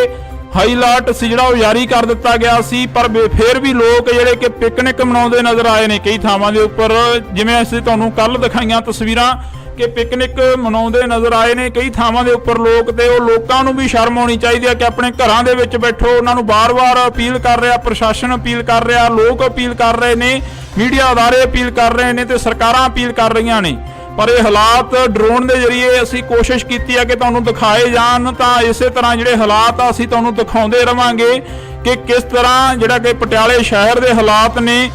ਹਾਈ ਅਲਰਟ ਸੀ ਜਿਹੜਾ ਉਹ ਜਾਰੀ ਕਰ ਦਿੱਤਾ ਗਿਆ ਸੀ, ਪਰ ਫਿਰ ਵੀ ਲੋਕ ਜਿਹੜੇ ਕਿ ਪਿਕਨਿਕ ਮਨਾਉਂਦੇ ਨਜ਼ਰ ਆਏ ਨੇ ਕਈ ਥਾਵਾਂ ਦੇ ਉੱਪਰ। ਜਿਵੇਂ ਅਸੀਂ ਤੁਹਾਨੂੰ ਕੱਲ ਦਿਖਾਈਆਂ ਤਸਵੀਰਾਂ ਕਿ ਪਿਕਨਿਕ ਮਨਾਉਂਦੇ ਨਜ਼ਰ ਆਏ ਨੇ ਕਈ ਥਾਵਾਂ ਦੇ ਉੱਪਰ ਲੋਕ, ਤੇ ਉਹ ਲੋਕਾਂ ਨੂੰ ਵੀ ਸ਼ਰਮ ਆਉਣੀ ਚਾਹੀਦੀ ਹੈ ਕਿ ਆਪਣੇ ਘਰਾਂ ਦੇ ਵਿੱਚ ਬੈਠੋ। ਉਹਨਾਂ ਨੂੰ ਬਾਰ-ਬਾਰ ਅਪੀਲ ਕਰ ਰਿਹਾ, ਪ੍ਰਸ਼ਾਸਨ ਅਪੀਲ ਕਰ ਰਿਹਾ, ਲੋਕ ਅਪੀਲ ਕਰ ਰਹੇ ਨੇ, ਮੀਡੀਆ ਅਦਾਰੇ ਅਪੀਲ ਕਰ ਰਹੇ ਨੇ ਤੇ ਸਰਕਾਰਾਂ ਅਪੀਲ ਕਰ ਰਹੀਆਂ ਨੇ। ਪਰ ਇਹ ਹਾਲਾਤ ਡਰੋਨ ਦੇ ਜ਼ਰੀਏ ਅਸੀਂ ਕੋਸ਼ਿਸ਼ ਕੀਤੀ ਹੈ ਕਿ ਤੁਹਾਨੂੰ ਦਿਖਾਏ ਜਾਣ, ਤਾਂ ਇਸੇ ਤਰ੍ਹਾਂ ਜਿਹੜੇ ਹਾਲਾਤ ਆ ਅਸੀਂ ਤੁਹਾਨੂੰ ਦਿਖਾਉਂਦੇ ਰਵਾਂਗੇ ਕਿ ਕਿਸ ਤਰ੍ਹਾਂ ਜਿਹੜਾ ਕਿ ਪਟਿਆਲੇ ਸ਼ਹਿਰ ਦੇ ਹਾਲਾਤ ਨੇ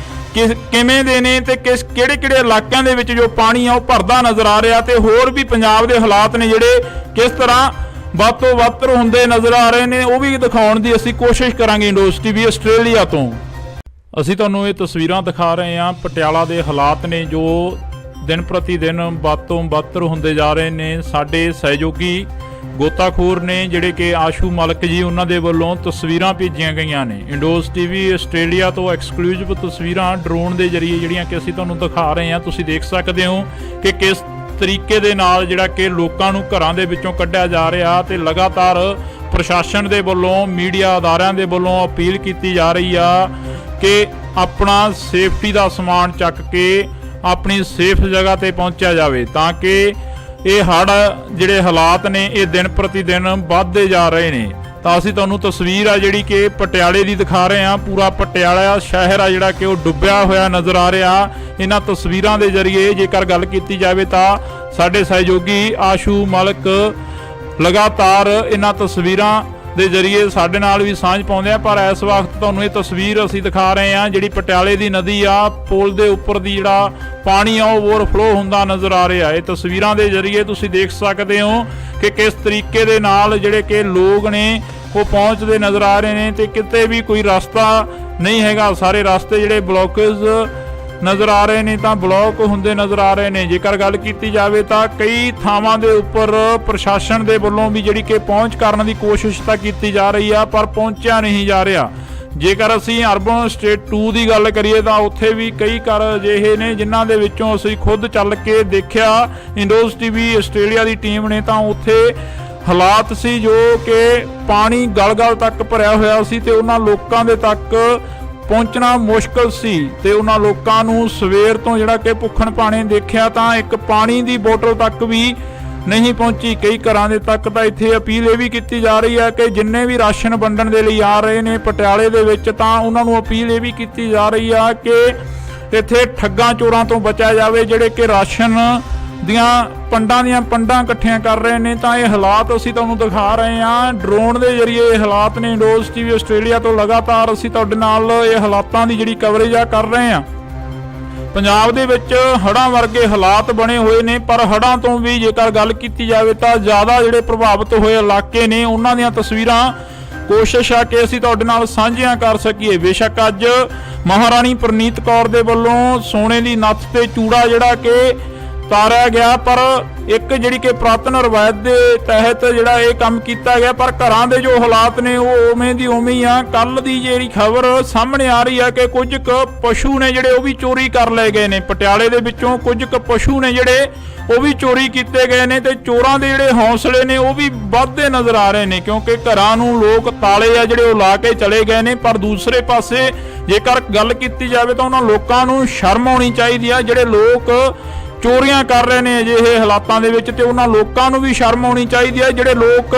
ਕਿਵੇਂ ਦੇ ਨੇ ਤੇ ਕਿਹੜੇ ਇਲਾਕਿਆਂ ਦੇ ਵਿੱਚ ਜੋ ਪਾਣੀ ਆ ਉਹ ਭਰਦਾ ਨਜ਼ਰ ਆ ਰਿਹਾ, ਤੇ ਹੋਰ ਵੀ ਪੰਜਾਬ ਦੇ ਹਾਲਾਤ ਨੇ ਜਿਹੜੇ ਕਿਸ ਤਰ੍ਹਾਂ ਵੱਧ ਤੋਂ ਵੱਧ ਹੁੰਦੇ ਨਜ਼ਰ ਆ ਰਹੇ ਨੇ, ਉਹ ਵੀ ਦਿਖਾਉਣ ਦੀ ਅਸੀਂ ਕੋਸ਼ਿਸ਼ ਕਰਾਂਗੇ। ਇੰਡੋਜ਼ ਟੀਵੀ ਆਸਟ੍ਰੇਲੀਆ ਤੋਂ ਅਸੀਂ ਤੁਹਾਨੂੰ ਇਹ ਤਸਵੀਰਾਂ ਦਿਖਾ ਰਹੇ ਹਾਂ। ਪਟਿਆਲਾ ਦੇ ਹਾਲਾਤ ਨੇ ਜੋ ਦਿਨ ਪ੍ਰਤੀ ਦਿਨ ਵੱਧ ਤੋਂ ਵੱਧ ਹੁੰਦੇ ਜਾ ਰਹੇ ਨੇ। ਸਾਡੇ ਸਹਿਯੋਗੀ ਗੋਤਾਖੋਰ ਨੇ ਜਿਹੜੇ ਕਿ ਆਸ਼ੂ ਮਲਕ ਜੀ, ਉਹਨਾਂ ਦੇ ਵੱਲੋਂ ਤਸਵੀਰਾਂ ਭੇਜੀਆਂ ਗਈਆਂ ਨੇ। ਇੰਡੋਜ਼ ਟੀਵੀ ਆਸਟ੍ਰੇਲੀਆ ਤੋਂ ਐਕਸਕਲੂਸਿਵ ਤਸਵੀਰਾਂ ਡਰੋਨ ਦੇ ਜ਼ਰੀਏ ਜਿਹੜੀਆਂ ਕਿ ਅਸੀਂ ਤੁਹਾਨੂੰ ਦਿਖਾ ਰਹੇ ਹਾਂ। ਤੁਸੀਂ ਦੇਖ ਸਕਦੇ ਹੋ ਕਿ ਕਿਸ ਤਰੀਕੇ ਦੇ ਨਾਲ ਜਿਹੜਾ ਕਿ ਲੋਕਾਂ ਨੂੰ ਘਰਾਂ ਦੇ ਵਿੱਚੋਂ ਕੱਢਿਆ ਜਾ ਰਿਹਾ, ਤੇ ਲਗਾਤਾਰ ਪ੍ਰਸ਼ਾਸਨ ਦੇ ਵੱਲੋਂ, ਮੀਡੀਆ ਅਦਾਰਿਆਂ ਦੇ ਵੱਲੋਂ ਅਪੀਲ ਕੀਤੀ ਜਾ ਰਹੀ ਆ ਕਿ ਆਪਣਾ ਸੇਫਟੀ ਦਾ ਸਮਾਨ ਚੱਕ ਕੇ ਆਪਣੀ ਸੇਫ ਜਗ੍ਹਾ ਤੇ ਪਹੁੰਚਿਆ ਜਾਵੇ, ਤਾਂ ਕਿ ਇਹ ਹੜ੍ਹ ਜਿਹੜੇ ਹਾਲਾਤ ਨੇ ਇਹ ਦਿਨ ਪ੍ਰਤੀ ਦਿਨ ਵੱਧਦੇ ਜਾ ਰਹੇ ਨੇ। ਤਾਂ ਅਸੀਂ ਤੁਹਾਨੂੰ ਤਸਵੀਰ ਆ ਜਿਹੜੀ ਕਿ ਪਟਿਆਲੇ ਦੀ ਦਿਖਾ ਰਹੇ ਹਾਂ। ਪੂਰਾ ਪਟਿਆਲਾ ਸ਼ਹਿਰ ਆ ਜਿਹੜਾ ਕਿ ਉਹ ਡੁੱਬਿਆ ਹੋਇਆ ਨਜ਼ਰ ਆ ਰਿਹਾ। ਇਹਨਾਂ ਤਸਵੀਰਾਂ ਦੇ ਜ਼ਰੀਏ ਜੇਕਰ ਗੱਲ ਕੀਤੀ ਜਾਵੇ ਤਾਂ ਸਾਡੇ ਸਹਿਯੋਗੀ ਆਸ਼ੂ ਮਲਕ ਲਗਾਤਾਰ ਇਹਨਾਂ ਤਸਵੀਰਾਂ ਦੇ ਜ਼ਰੀਏ ਸਾਡੇ ਨਾਲ ਵੀ ਸਾਂਝ ਪਾਉਂਦੇ ਆ। ਪਰ ਇਸ ਵਕਤ ਤੁਹਾਨੂੰ ਇਹ ਤਸਵੀਰ ਅਸੀਂ ਦਿਖਾ ਰਹੇ ਹਾਂ ਜਿਹੜੀ ਪਟਿਆਲੇ ਦੀ ਨਦੀ ਆ, ਪੁਲ ਦੇ ਉੱਪਰ ਦੀ ਜਿਹੜਾ ਪਾਣੀ ਆ ਉਹ ਓਵਰਫਲੋ ਹੁੰਦਾ ਨਜ਼ਰ ਆ ਰਿਹਾ। ਇਹ ਤਸਵੀਰਾਂ ਦੇ ਜ਼ਰੀਏ ਤੁਸੀਂ ਦੇਖ ਸਕਦੇ ਹੋ ਕਿ ਕਿਸ ਤਰੀਕੇ ਦੇ ਨਾਲ ਜਿਹੜੇ ਕਿ ਲੋਕ ਨੇ ਉਹ ਪਹੁੰਚਦੇ ਨਜ਼ਰ ਆ ਰਹੇ ਨੇ, ਤੇ ਕਿਤੇ ਵੀ ਕੋਈ ਰਸਤਾ ਨਹੀਂ ਹੈਗਾ। ਸਾਰੇ ਰਸਤੇ ਜਿਹੜੇ ਬਲੌਕੇਜ ਨਜ਼ਰ ਆ ਰਹੇ ਨੇ ਤਾਂ ਬਲੌਕ ਹੁੰਦੇ ਨਜ਼ਰ ਆ ਰਹੇ ਨੇ। ਜੇਕਰ ਗੱਲ ਕੀਤੀ ਜਾਵੇ ਤਾਂ ਕਈ ਥਾਵਾਂ ਦੇ ਉੱਪਰ ਪ੍ਰਸ਼ਾਸਨ ਦੇ ਵੱਲੋਂ ਵੀ ਜਿਹੜੀ ਕਿ ਪਹੁੰਚ ਕਰਨ ਦੀ ਕੋਸ਼ਿਸ਼ ਤਾਂ ਕੀਤੀ ਜਾ ਰਹੀ ਆ, ਪਰ ਪਹੁੰਚਿਆ ਨਹੀਂ ਜਾ ਰਿਹਾ। ਜੇਕਰ ਅਸੀਂ ਅਰਬਨ ਸਟੇਟ 2 ਦੀ ਗੱਲ ਕਰੀਏ ਤਾਂ ਉੱਥੇ ਵੀ ਕਈ ਘਰ ਅਜਿਹੇ ਨੇ ਜਿਨ੍ਹਾਂ ਦੇ ਵਿੱਚੋਂ ਅਸੀਂ ਖੁਦ ਚੱਲ ਕੇ ਦੇਖਿਆ, ਇੰਡੋਜ਼ ਟੀਵੀ ਆਸਟ੍ਰੇਲੀਆ ਦੀ ਟੀਮ ਨੇ, ਤਾਂ ਉੱਥੇ ਹਾਲਾਤ ਸੀ ਜੋ ਕਿ ਪਾਣੀ ਗਲ-ਗਲ ਤੱਕ ਭਰਿਆ ਹੋਇਆ ਸੀ, ਤੇ ਉਹਨਾਂ ਲੋਕਾਂ ਦੇ ਤੱਕ ਪਹੁੰਚਣਾ ਮੁਸ਼ਕਲ ਸੀ। ਤੇ ਉਹਨਾਂ ਲੋਕਾਂ ਨੂੰ ਸਵੇਰ ਤੋਂ ਜਿਹੜਾ ਕਿ ਭੁੱਖਣ ਭਾਣੇ ਦੇਖਿਆ ਤਾਂ ਇੱਕ ਪਾਣੀ ਦੀ ਬੋਤਲ ਤੱਕ ਵੀ ਨਹੀਂ ਪਹੁੰਚੀ। ਕਈ ਘਰਾਂ ਦੇ ਤੱਕ ਤਾਂ ਇੱਥੇ ਅਪੀਲ ਇਹ ਵੀ ਕੀਤੀ ਜਾ ਰਹੀ ਹੈ ਕਿ ਜਿੰਨੇ ਵੀ ਰਾਸ਼ਨ ਵੰਡਣ ਦੇ ਲਈ ਆ ਰਹੇ ਨੇ ਪਟਿਆਲੇ ਦੇ ਵਿੱਚ, ਤਾਂ ਉਹਨਾਂ ਨੂੰ ਅਪੀਲ ਇਹ ਵੀ ਕੀਤੀ ਜਾ ਰਹੀ ਆ ਕਿ ਇੱਥੇ ਠੱਗਾਂ ਚੋਰਾਂ ਤੋਂ ਬਚਿਆ ਜਾਵੇ ਜਿਹੜੇ ਕਿ ਰਾਸ਼ਨ ਦੀਆਂ ਪੰਡਾਂ ਇਕੱਠੀਆਂ ਕਰ ਰਹੇ ਨੇ। ਤਾਂ ਇਹ ਹਾਲਾਤ ਅਸੀਂ ਤੁਹਾਨੂੰ ਦਿਖਾ ਰਹੇ ਹਾਂ ਡਰੋਨ ਦੇ ਜ਼ਰੀਏ। ਇਹ ਹਾਲਾਤ ਨੇ ਇੰਡੋਜ਼ ਟੀਵੀ ਆਸਟ੍ਰੇਲੀਆ ਤੋਂ ਲਗਾਤਾਰ ਅਸੀਂ ਤੁਹਾਡੇ ਨਾਲ ਇਹ ਹਾਲਾਤਾਂ ਦੀ ਜਿਹੜੀ ਕਵਰੇਜ ਆ ਕਰ ਰਹੇ ਹਾਂ। ਪੰਜਾਬ ਦੇ ਵਿੱਚ ਹੜ੍ਹਾਂ ਵਰਗੇ ਹਾਲਾਤ ਬਣੇ ਹੋਏ ਨੇ, ਪਰ ਹੜ੍ਹਾਂ ਤੋਂ ਵੀ ਜੇਕਰ ਗੱਲ ਕੀਤੀ ਜਾਵੇ ਤਾਂ ਜ਼ਿਆਦਾ ਜਿਹੜੇ ਪ੍ਰਭਾਵਿਤ ਹੋਏ ਇਲਾਕੇ ਨੇ ਉਹਨਾਂ ਦੀਆਂ ਤਸਵੀਰਾਂ ਕੋਸ਼ਿਸ਼ ਆ ਕਿ ਅਸੀਂ ਤੁਹਾਡੇ ਨਾਲ ਸਾਂਝੀਆਂ ਕਰ ਸਕੀਏ। ਬੇਸ਼ੱਕ ਅੱਜ ਮਹਾਰਾਣੀ ਪ੍ਰਨੀਤ ਕੌਰ ਦੇ ਵੱਲੋਂ ਸੋਨੇ ਦੀ ਨੱਥ ਤੇ ਚੂੜਾ ਜਿਹੜਾ ਕਿ ਤਾਰਿਆ ਗਿਆ, ਪਰ ਇੱਕ ਜਿਹੜੀ ਕਿ ਪੁਰਾਤਨ ਰਵਾਇਤ ਦੇ ਤਹਿਤ ਜਿਹੜਾ ਇਹ ਕੰਮ ਕੀਤਾ ਗਿਆ, ਪਰ ਘਰਾਂ ਦੇ ਜੋ ਹਾਲਾਤ ਨੇ ਉਹ ਉਵੇਂ ਦੀ ਉਵੇਂ ਹੀ ਆ। ਕੱਲ ਦੀ ਜਿਹੜੀ ਖਬਰ ਸਾਹਮਣੇ ਆ ਰਹੀ ਆ ਕਿ ਕੁਝ ਕੁ ਪਸ਼ੂ ਨੇ ਜਿਹੜੇ ਉਹ ਵੀ ਚੋਰੀ ਕਰ ਲਏ ਗਏ ਨੇ। ਪਟਿਆਲੇ ਦੇ ਵਿੱਚੋਂ ਕੁਝ ਕੁ ਪਸ਼ੂ ਨੇ ਜਿਹੜੇ ਉਹ ਵੀ ਚੋਰੀ ਕੀਤੇ ਗਏ ਨੇ, ਤੇ ਚੋਰਾਂ ਦੇ ਜਿਹੜੇ ਹੌਸਲੇ ਨੇ ਉਹ ਵੀ ਵੱਧਦੇ ਨਜ਼ਰ ਆ ਰਹੇ ਨੇ, ਕਿਉਂਕਿ ਘਰਾਂ ਨੂੰ ਲੋਕ ਤਾਲੇ ਆ ਜਿਹੜੇ ਉਹ ਲਾ ਕੇ ਚਲੇ ਗਏ ਨੇ। ਪਰ ਦੂਸਰੇ ਪਾਸੇ ਜੇਕਰ ਗੱਲ ਕੀਤੀ ਜਾਵੇ ਤਾਂ ਉਹਨਾਂ ਲੋਕਾਂ ਨੂੰ ਸ਼ਰਮ ਆਉਣੀ ਚਾਹੀਦੀ ਆ ਜਿਹੜੇ ਲੋਕ ਚੋਰੀਆਂ ਕਰ ਰਹੇ ਨੇ ਅਜਿਹੇ ਹਾਲਾਤਾਂ ਦੇ ਵਿੱਚ, ਤੇ ਉਹਨਾਂ ਲੋਕਾਂ ਨੂੰ ਵੀ ਸ਼ਰਮ ਆਉਣੀ ਚਾਹੀਦੀ ਹੈ ਜਿਹੜੇ ਲੋਕ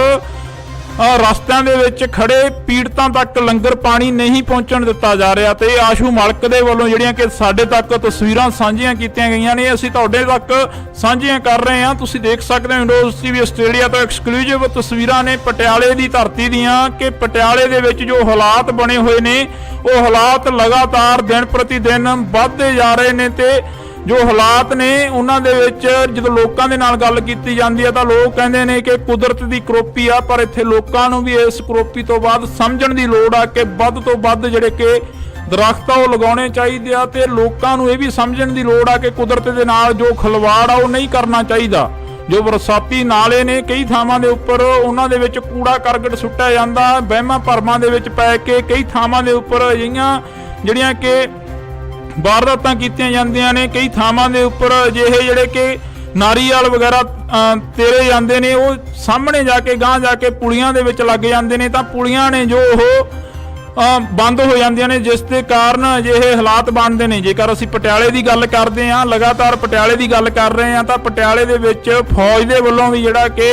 ਰਸਤਿਆਂ ਦੇ ਵਿੱਚ ਖੜੇ ਪੀੜਤਾਂ ਤੱਕ ਲੰਗਰ ਪਾਣੀ ਨਹੀਂ ਪਹੁੰਚਣ ਦਿੱਤਾ ਜਾ ਰਿਹਾ। ਤੇ ਆਸ਼ੂ ਮਲਕ ਦੇ ਵੱਲੋਂ ਜਿਹੜੀਆਂ ਕਿ ਸਾਡੇ ਤੱਕ ਤਸਵੀਰਾਂ ਸਾਂਝੀਆਂ ਕੀਤੀਆਂ ਗਈਆਂ ਨੇ, ਅਸੀਂ ਤੁਹਾਡੇ ਤੱਕ ਸਾਂਝੀਆਂ ਕਰ ਰਹੇ ਹਾਂ। ਤੁਸੀਂ ਦੇਖ ਸਕਦੇ ਹੋ ਇੰਡੋਜ਼ ਟੀਵੀ ਆਸਟ੍ਰੇਲੀਆ ਤੋਂ ਐਕਸਕਲੂਸਿਵ ਤਸਵੀਰਾਂ ਨੇ ਪਟਿਆਲੇ ਦੀ ਧਰਤੀ ਦੀਆਂ, ਕਿ ਪਟਿਆਲੇ ਦੇ ਵਿੱਚ ਜੋ ਹਾਲਾਤ ਬਣੇ ਹੋਏ ਨੇ ਉਹ ਹਾਲਾਤ ਲਗਾਤਾਰ ਦਿਨ ਪ੍ਰਤੀ ਦਿਨ ਵੱਧਦੇ ਜਾ ਰਹੇ ਨੇ। ਤੇ ਜੋ ਹਾਲਾਤ ਨੇ ਉਹਨਾਂ ਦੇ ਵਿੱਚ ਜਦੋਂ ਲੋਕਾਂ ਦੇ ਨਾਲ ਗੱਲ ਕੀਤੀ ਜਾਂਦੀ ਹੈ ਤਾਂ ਲੋਕ ਕਹਿੰਦੇ ਨੇ ਕਿ ਕੁਦਰਤ ਦੀ ਕਰੋਪੀ ਆ, ਪਰ ਇੱਥੇ ਲੋਕਾਂ ਨੂੰ ਵੀ ਇਸ ਕਰੋਪੀ ਤੋਂ ਬਾਅਦ ਸਮਝਣ ਦੀ ਲੋੜ ਆ ਕਿ ਵੱਧ ਤੋਂ ਵੱਧ ਜਿਹੜੇ ਕਿ ਦਰਖਤ ਆ ਉਹ ਲਗਾਉਣੇ ਚਾਹੀਦੇ ਆ, ਤੇ ਲੋਕਾਂ ਨੂੰ ਇਹ ਵੀ ਸਮਝਣ ਦੀ ਲੋੜ ਆ ਕਿ ਕੁਦਰਤ ਦੇ ਨਾਲ ਜੋ ਖਿਲਵਾੜ ਆ ਉਹ ਨਹੀਂ ਕਰਨਾ ਚਾਹੀਦਾ। ਜੋ ਬਰਸਾਤੀ ਨਾਲੇ ਨੇ ਕਈ ਥਾਵਾਂ ਦੇ ਉੱਪਰ ਉਹਨਾਂ ਦੇ ਵਿੱਚ ਕੂੜਾ ਕਰਕਟ ਸੁੱਟਿਆ ਜਾਂਦਾ, ਵਹਿਮਾਂ ਭਰਮਾਂ ਦੇ ਵਿੱਚ ਪੈ ਕੇ ਕਈ ਥਾਵਾਂ ਦੇ ਉੱਪਰ ਅਜਿਹੀਆਂ ਜਿਹੜੀਆਂ ਕਿ ਵਾਰਦਾਤਾਂ ਕੀਤੀਆਂ ਜਾਂਦੀਆਂ ਨੇ। ਕਈ ਥਾਵਾਂ ਦੇ ਉੱਪਰ ਅਜਿਹੇ ਜਿਹੜੇ ਕਿ ਨਾਰੀਅਲ ਵਗੈਰਾ ਤੇਰੇ ਜਾਂਦੇ ਨੇ, ਉਹ ਸਾਹਮਣੇ ਜਾ ਕੇ ਗਾਂਹ ਜਾ ਕੇ ਪੁਲੀਆਂ ਦੇ ਵਿੱਚ ਲੱਗ ਜਾਂਦੇ ਨੇ, ਤਾਂ ਪੁਲੀਆਂ ਨੇ ਜੋ ਉਹ ਬੰਦ ਹੋ ਜਾਂਦੀਆਂ ਨੇ, ਜਿਸ ਦੇ ਕਾਰਨ ਅਜਿਹੇ ਹਾਲਾਤ ਬਣਦੇ ਨੇ। ਜੇਕਰ ਅਸੀਂ ਪਟਿਆਲੇ ਦੀ ਗੱਲ ਕਰਦੇ ਹਾਂ, ਲਗਾਤਾਰ ਪਟਿਆਲੇ ਦੀ ਗੱਲ ਕਰ ਰਹੇ ਹਾਂ, ਤਾਂ ਪਟਿਆਲੇ ਦੇ ਵਿੱਚ ਫੌਜ ਦੇ ਵੱਲੋਂ ਵੀ ਜਿਹੜਾ ਕਿ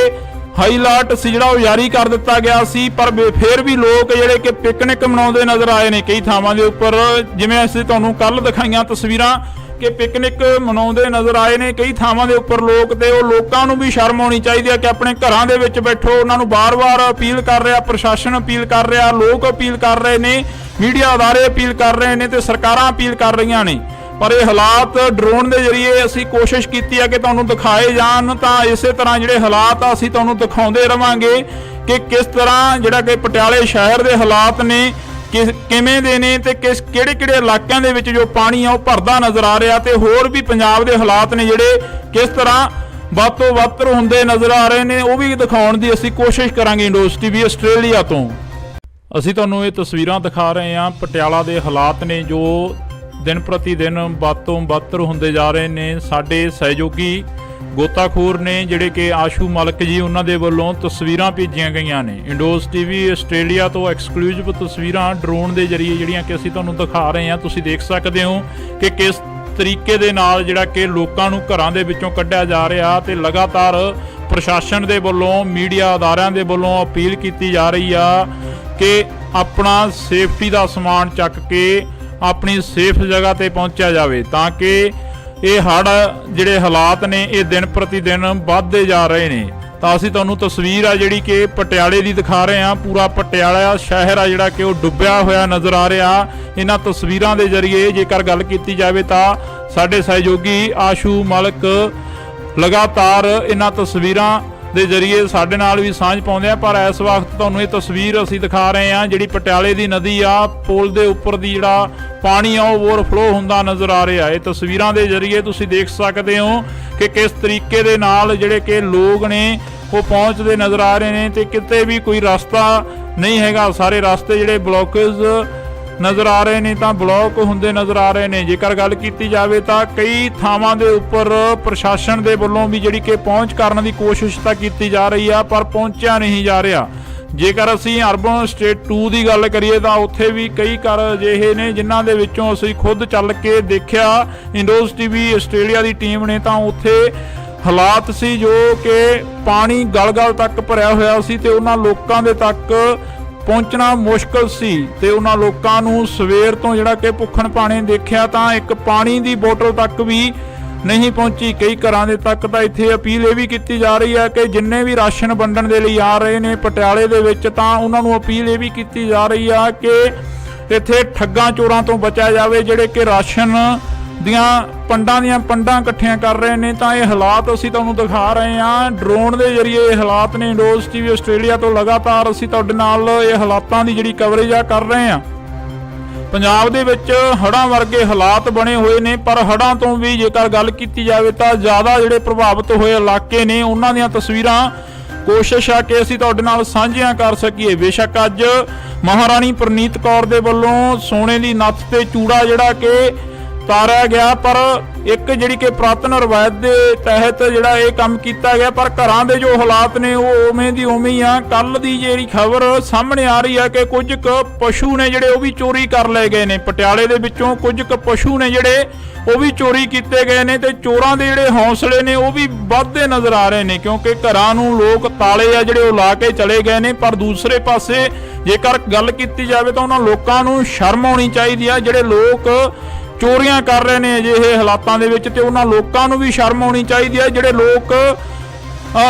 ਹਾਈ ਅਲਰਟ ਸੀ ਜਿਹੜਾ ਉਹ ਜਾਰੀ ਕਰ ਦਿੱਤਾ ਗਿਆ ਸੀ। ਪਰ ਫਿਰ ਵੀ ਲੋਕ ਜਿਹੜੇ ਕਿ ਪਿਕਨਿਕ ਮਨਾਉਂਦੇ ਨਜ਼ਰ ਆਏ ਨੇ ਕਈ ਥਾਵਾਂ ਦੇ ਉੱਪਰ, ਜਿਵੇਂ ਅਸੀਂ ਤੁਹਾਨੂੰ ਕੱਲ ਦਿਖਾਈਆਂ ਤਸਵੀਰਾਂ ਕਿ ਪਿਕਨਿਕ ਮਨਾਉਂਦੇ ਨਜ਼ਰ ਆਏ ਨੇ ਕਈ ਥਾਵਾਂ ਦੇ ਉੱਪਰ ਲੋਕ। ਤੇ ਉਹ ਲੋਕਾਂ ਨੂੰ ਵੀ ਸ਼ਰਮ ਆਉਣੀ ਚਾਹੀਦੀ ਹੈ ਕਿ ਆਪਣੇ ਘਰਾਂ ਦੇ ਵਿੱਚ ਬੈਠੋ। ਉਹਨਾਂ ਨੂੰ ਬਾਰ-ਬਾਰ ਅਪੀਲ ਕਰ ਰਿਹਾ, ਪ੍ਰਸ਼ਾਸਨ ਅਪੀਲ ਕਰ ਰਿਹਾ, ਲੋਕ ਅਪੀਲ ਕਰ ਰਹੇ ਨੇ, ਮੀਡੀਆ ਅਦਾਰੇ ਅਪੀਲ ਕਰ ਰਹੇ ਨੇ ਤੇ ਸਰਕਾਰਾਂ ਅਪੀਲ ਕਰ ਰਹੀਆਂ ਨੇ। ਪਰ ਇਹ ਹਾਲਾਤ ਡਰੋਨ ਦੇ ਜ਼ਰੀਏ ਅਸੀਂ ਕੋਸ਼ਿਸ਼ ਕੀਤੀ ਹੈ ਕਿ ਤੁਹਾਨੂੰ ਦਿਖਾਏ ਜਾਣ, ਤਾਂ ਇਸੇ ਤਰ੍ਹਾਂ ਜਿਹੜੇ ਹਾਲਾਤ ਆ ਅਸੀਂ ਤੁਹਾਨੂੰ ਦਿਖਾਉਂਦੇ ਰਵਾਂਗੇ ਕਿ ਕਿਸ ਤਰ੍ਹਾਂ ਜਿਹੜਾ ਕਿ ਪਟਿਆਲੇ ਸ਼ਹਿਰ ਦੇ ਹਾਲਾਤ ਨੇ ਕਿਵੇਂ ਦੇ ਨੇ ਤੇ ਕਿਹੜੇ ਇਲਾਕਿਆਂ ਦੇ ਵਿੱਚ ਜੋ ਪਾਣੀ ਆ ਉਹ ਭਰਦਾ ਨਜ਼ਰ ਆ ਰਿਹਾ, ਤੇ ਹੋਰ ਵੀ ਪੰਜਾਬ ਦੇ ਹਾਲਾਤ ਨੇ ਜਿਹੜੇ ਕਿਸ ਤਰ੍ਹਾਂ ਵੱਧ ਤੋਂ ਵੱਧ ਹੁੰਦੇ ਨਜ਼ਰ ਆ ਰਹੇ ਨੇ, ਉਹ ਵੀ ਦਿਖਾਉਣ ਦੀ ਅਸੀਂ ਕੋਸ਼ਿਸ਼ ਕਰਾਂਗੇ। ਇੰਡੋਜ਼ ਟੀਵੀ ਆਸਟ੍ਰੇਲੀਆ ਤੋਂ ਅਸੀਂ ਤੁਹਾਨੂੰ ਇਹ ਤਸਵੀਰਾਂ ਦਿਖਾ ਰਹੇ ਹਾਂ। ਪਟਿਆਲਾ ਦੇ ਹਾਲਾਤ ਨੇ ਜੋ ਦਿਨ ਪ੍ਰਤੀ ਦਿਨ ਵੱਧ ਤੋਂ ਵੱਧ ਹੁੰਦੇ ਜਾ ਰਹੇ ਨੇ। ਸਾਡੇ ਸਹਿਯੋਗੀ ਗੋਤਾਖੋਰ ਨੇ ਜਿਹੜੇ ਕਿ ਆਸ਼ੂ ਮਲਕ ਜੀ, ਉਹਨਾਂ ਦੇ ਵੱਲੋਂ ਤਸਵੀਰਾਂ ਭੇਜੀਆਂ ਗਈਆਂ ਨੇ। ਇੰਡੋਜ਼ ਟੀਵੀ ਆਸਟ੍ਰੇਲੀਆ ਤੋਂ ਐਕਸਕਲੂਸਿਵ ਤਸਵੀਰਾਂ ਡਰੋਨ ਦੇ ਜ਼ਰੀਏ ਜਿਹੜੀਆਂ ਕਿ ਅਸੀਂ ਤੁਹਾਨੂੰ ਦਿਖਾ ਰਹੇ ਹਾਂ। ਤੁਸੀਂ ਦੇਖ ਸਕਦੇ ਹੋ ਕਿ ਕਿਸ ਤਰੀਕੇ ਦੇ ਨਾਲ ਜਿਹੜਾ ਕਿ ਲੋਕਾਂ ਨੂੰ ਘਰਾਂ ਦੇ ਵਿੱਚੋਂ ਕੱਢਿਆ ਜਾ ਰਿਹਾ, ਤੇ ਲਗਾਤਾਰ ਪ੍ਰਸ਼ਾਸਨ ਦੇ ਵੱਲੋਂ, ਮੀਡੀਆ ਅਦਾਰਿਆਂ ਦੇ ਵੱਲੋਂ ਅਪੀਲ ਕੀਤੀ ਜਾ ਰਹੀ ਆ ਕਿ ਆਪਣਾ ਸੇਫਟੀ ਦਾ ਸਮਾਨ ਚੱਕ ਕੇ ਆਪਣੀ ਸੇਫ ਜਗ੍ਹਾ ਤੇ ਪਹੁੰਚਿਆ ਜਾਵੇ, ਤਾਂ ਕਿ ਇਹ ਹੜ੍ਹ ਜਿਹੜੇ ਹਾਲਾਤ ਨੇ ਇਹ ਦਿਨ ਪ੍ਰਤੀ ਦਿਨ ਵੱਧਦੇ ਜਾ ਰਹੇ ਨੇ। ਤਾਂ ਅਸੀਂ ਤੁਹਾਨੂੰ ਤਸਵੀਰ ਆ ਜਿਹੜੀ ਕਿ ਪਟਿਆਲੇ ਦੀ ਦਿਖਾ ਰਹੇ ਹਾਂ। ਪੂਰਾ ਪਟਿਆਲਾ ਸ਼ਹਿਰ ਆ ਜਿਹੜਾ ਕਿ ਉਹ ਡੁੱਬਿਆ ਹੋਇਆ ਨਜ਼ਰ ਆ ਰਿਹਾ। ਇਹਨਾਂ ਤਸਵੀਰਾਂ ਦੇ ਜ਼ਰੀਏ ਜੇਕਰ ਗੱਲ ਕੀਤੀ ਜਾਵੇ ਤਾਂ ਸਾਡੇ ਸਹਿਯੋਗੀ ਆਸ਼ੂ ਮਲਕ ਲਗਾਤਾਰ ਇਹਨਾਂ ਤਸਵੀਰਾਂ ਦੇ ਜ਼ਰੀਏ ਸਾਡੇ ਨਾਲ ਵੀ ਸਾਂਝ ਪਾਉਂਦੇ ਆ। ਪਰ ਇਸ ਵਕਤ ਤੁਹਾਨੂੰ ਇਹ ਤਸਵੀਰ ਅਸੀਂ ਦਿਖਾ ਰਹੇ ਹਾਂ ਜਿਹੜੀ ਪਟਿਆਲੇ ਦੀ ਨਦੀ ਆ, ਪੁਲ ਦੇ ਉੱਪਰ ਦੀ ਜਿਹੜਾ ਪਾਣੀ ਆ ਉਹ ਓਵਰਫਲੋ ਹੁੰਦਾ ਨਜ਼ਰ ਆ ਰਿਹਾ। ਇਹ ਤਸਵੀਰਾਂ ਦੇ ਜ਼ਰੀਏ ਤੁਸੀਂ ਦੇਖ ਸਕਦੇ ਹੋ ਕਿ ਕਿਸ ਤਰੀਕੇ ਦੇ ਨਾਲ ਜਿਹੜੇ ਕਿ ਲੋਕ ਨੇ ਉਹ ਪਹੁੰਚਦੇ ਨਜ਼ਰ ਆ ਰਹੇ ਨੇ, ਤੇ ਕਿਤੇ ਵੀ ਕੋਈ ਰਸਤਾ ਨਹੀਂ ਹੈਗਾ। ਸਾਰੇ ਰਸਤੇ ਜਿਹੜੇ ਬਲੌਕੇਜ ਨਜ਼ਰ ਆ ਰਹੇ ਨੇ, ਤਾਂ ਬਲੌਕ ਹੁੰਦੇ ਨਜ਼ਰ ਆ ਰਹੇ ਨੇ। ਜੇਕਰ ਗੱਲ ਕੀਤੀ ਜਾਵੇ ਤਾਂ ਕਈ ਥਾਵਾਂ ਦੇ ਉੱਪਰ ਪ੍ਰਸ਼ਾਸਨ ਦੇ ਵੱਲੋਂ ਵੀ ਜਿਹੜੀ ਕਿ ਪਹੁੰਚ ਕਰਨ ਦੀ ਕੋਸ਼ਿਸ਼ ਤਾਂ ਕੀਤੀ ਜਾ ਰਹੀ ਆ, ਪਰ ਪਹੁੰਚਿਆ ਨਹੀਂ ਜਾ ਰਿਹਾ। ਜੇਕਰ ਅਸੀਂ ਅਰਬਨ ਸਟੇਟ 2 ਦੀ ਗੱਲ ਕਰੀਏ ਤਾਂ ਉੱਥੇ ਵੀ ਕਈ ਘਰ ਅਜਿਹੇ ਨੇ ਜਿਨ੍ਹਾਂ ਦੇ ਵਿੱਚੋਂ ਅਸੀਂ ਖੁਦ ਚੱਲ ਕੇ ਦੇਖਿਆ। ਇੰਡੋਜ਼ ਟੀਵੀ ਆਸਟ੍ਰੇਲੀਆ ਦੀ ਟੀਮ ਨੇ ਤਾਂ ਉੱਥੇ ਹਾਲਾਤ ਸੀ ਜੋ ਕਿ ਪਾਣੀ ਗਲ-ਗਲ ਤੱਕ ਭਰਿਆ ਹੋਇਆ ਸੀ, ਤੇ ਉਹਨਾਂ ਲੋਕਾਂ ਦੇ ਤੱਕ ਪਹੁੰਚਣਾ ਮੁਸ਼ਕਲ ਸੀ। ਤੇ ਉਹਨਾਂ ਲੋਕਾਂ ਨੂੰ ਸਵੇਰ ਤੋਂ ਜਿਹੜਾ ਕਿ ਭੁੱਖਣ ਭਾਣੇ ਦੇਖਿਆ ਤਾਂ ਇੱਕ ਪਾਣੀ ਦੀ ਬੋਤਲ ਤੱਕ ਵੀ ਨਹੀਂ ਪਹੁੰਚੀ ਕਈ ਘਰਾਂ ਦੇ ਤੱਕ। ਤਾਂ ਇੱਥੇ ਅਪੀਲ ਇਹ ਵੀ ਕੀਤੀ ਜਾ ਰਹੀ ਹੈ ਕਿ ਜਿੰਨੇ ਵੀ ਰਾਸ਼ਨ ਵੰਡਣ ਦੇ ਲਈ ਆ ਰਹੇ ਨੇ ਪਟਿਆਲੇ ਦੇ ਵਿੱਚ, ਤਾਂ ਉਹਨਾਂ ਨੂੰ ਅਪੀਲ ਇਹ ਵੀ ਕੀਤੀ ਜਾ ਰਹੀ ਆ ਕਿ ਇੱਥੇ ਠੱਗਾਂ ਚੋਰਾਂ ਤੋਂ ਬਚਿਆ ਜਾਵੇ ਜਿਹੜੇ ਕਿ ਰਾਸ਼ਨ ਦੀਆਂ ਪੰਡਾਂ ਇਕੱਠੀਆਂ ਕਰ ਰਹੇ ਨੇ। ਤਾਂ ਇਹ ਹਾਲਾਤ ਅਸੀਂ ਤੁਹਾਨੂੰ ਦਿਖਾ ਰਹੇ ਹਾਂ ਡਰੋਨ ਦੇ ਜ਼ਰੀਏ। ਇਹ ਹਾਲਾਤ ਨੇ ਇੰਡੋਜ਼ ਟੀਵੀ ਆਸਟ੍ਰੇਲੀਆ ਤੋਂ ਲਗਾਤਾਰ ਅਸੀਂ ਤੁਹਾਡੇ ਨਾਲ ਇਹ ਹਾਲਾਤਾਂ ਦੀ ਜਿਹੜੀ ਕਵਰੇਜ ਆ ਕਰ ਰਹੇ ਹਾਂ। ਪੰਜਾਬ ਦੇ ਵਿੱਚ ਹੜ੍ਹਾਂ ਵਰਗੇ ਹਾਲਾਤ ਬਣੇ ਹੋਏ ਨੇ, ਪਰ ਹੜ੍ਹਾਂ ਤੋਂ ਵੀ ਜੇਕਰ ਗੱਲ ਕੀਤੀ ਜਾਵੇ ਤਾਂ ਜ਼ਿਆਦਾ ਜਿਹੜੇ ਪ੍ਰਭਾਵਿਤ ਹੋਏ ਇਲਾਕੇ ਨੇ ਉਹਨਾਂ ਦੀਆਂ ਤਸਵੀਰਾਂ ਕੋਸ਼ਿਸ਼ ਆ ਕਿ ਅਸੀਂ ਤੁਹਾਡੇ ਨਾਲ ਸਾਂਝੀਆਂ ਕਰ ਸਕੀਏ। ਬੇਸ਼ੱਕ ਅੱਜ ਮਹਾਰਾਣੀ ਪ੍ਰਨੀਤ ਕੌਰ ਦੇ ਵੱਲੋਂ ਸੋਨੇ ਦੀ ਨੱਥ ਤੇ ਚੂੜਾ ਜਿਹੜਾ ਕਿ ਤਾਰਿਆ ਗਿਆ, ਪਰ ਇੱਕ ਜਿਹੜੀ ਕਿ ਪੁਰਾਤਨ ਰਵਾਇਤ ਦੇ ਤਹਿਤ ਜਿਹੜਾ ਇਹ ਕੰਮ ਕੀਤਾ ਗਿਆ, ਪਰ ਘਰਾਂ ਦੇ ਜੋ ਹਾਲਾਤ ਨੇ ਉਹ ਉਵੇਂ ਦੀ ਉਵੇਂ ਹੀ ਆ। ਕੱਲ ਦੀ ਜਿਹੜੀ ਖਬਰ ਸਾਹਮਣੇ ਆ ਰਹੀ ਆ ਕਿ ਕੁਝ ਕੁ ਪਸ਼ੂ ਨੇ ਜਿਹੜੇ ਉਹ ਵੀ ਚੋਰੀ ਕਰ ਲਏ ਗਏ ਨੇ। ਪਟਿਆਲੇ ਦੇ ਵਿੱਚੋਂ ਕੁਝ ਕੁ ਪਸ਼ੂ ਨੇ ਜਿਹੜੇ ਉਹ ਵੀ ਚੋਰੀ ਕੀਤੇ ਗਏ ਨੇ, ਤੇ ਚੋਰਾਂ ਦੇ ਜਿਹੜੇ ਹੌਸਲੇ ਨੇ ਉਹ ਵੀ ਵੱਧਦੇ ਨਜ਼ਰ ਆ ਰਹੇ ਨੇ, ਕਿਉਂਕਿ ਘਰਾਂ ਨੂੰ ਲੋਕ ਤਾਲੇ ਆ ਜਿਹੜੇ ਉਹ ਲਾ ਕੇ ਚਲੇ ਗਏ ਨੇ। ਪਰ ਦੂਸਰੇ ਪਾਸੇ ਜੇਕਰ ਗੱਲ ਕੀਤੀ ਜਾਵੇ ਤਾਂ ਉਹਨਾਂ ਲੋਕਾਂ ਨੂੰ ਸ਼ਰਮ ਆਉਣੀ ਚਾਹੀਦੀ ਆ ਜਿਹੜੇ ਲੋਕ ਚੋਰੀਆਂ ਕਰ ਰਹੇ ਨੇ ਅਜਿਹੇ ਹਾਲਾਤਾਂ ਦੇ ਵਿੱਚ, ਤੇ ਉਹਨਾਂ ਲੋਕਾਂ ਨੂੰ ਵੀ ਸ਼ਰਮ ਆਉਣੀ ਚਾਹੀਦੀ ਹੈ ਜਿਹੜੇ ਲੋਕ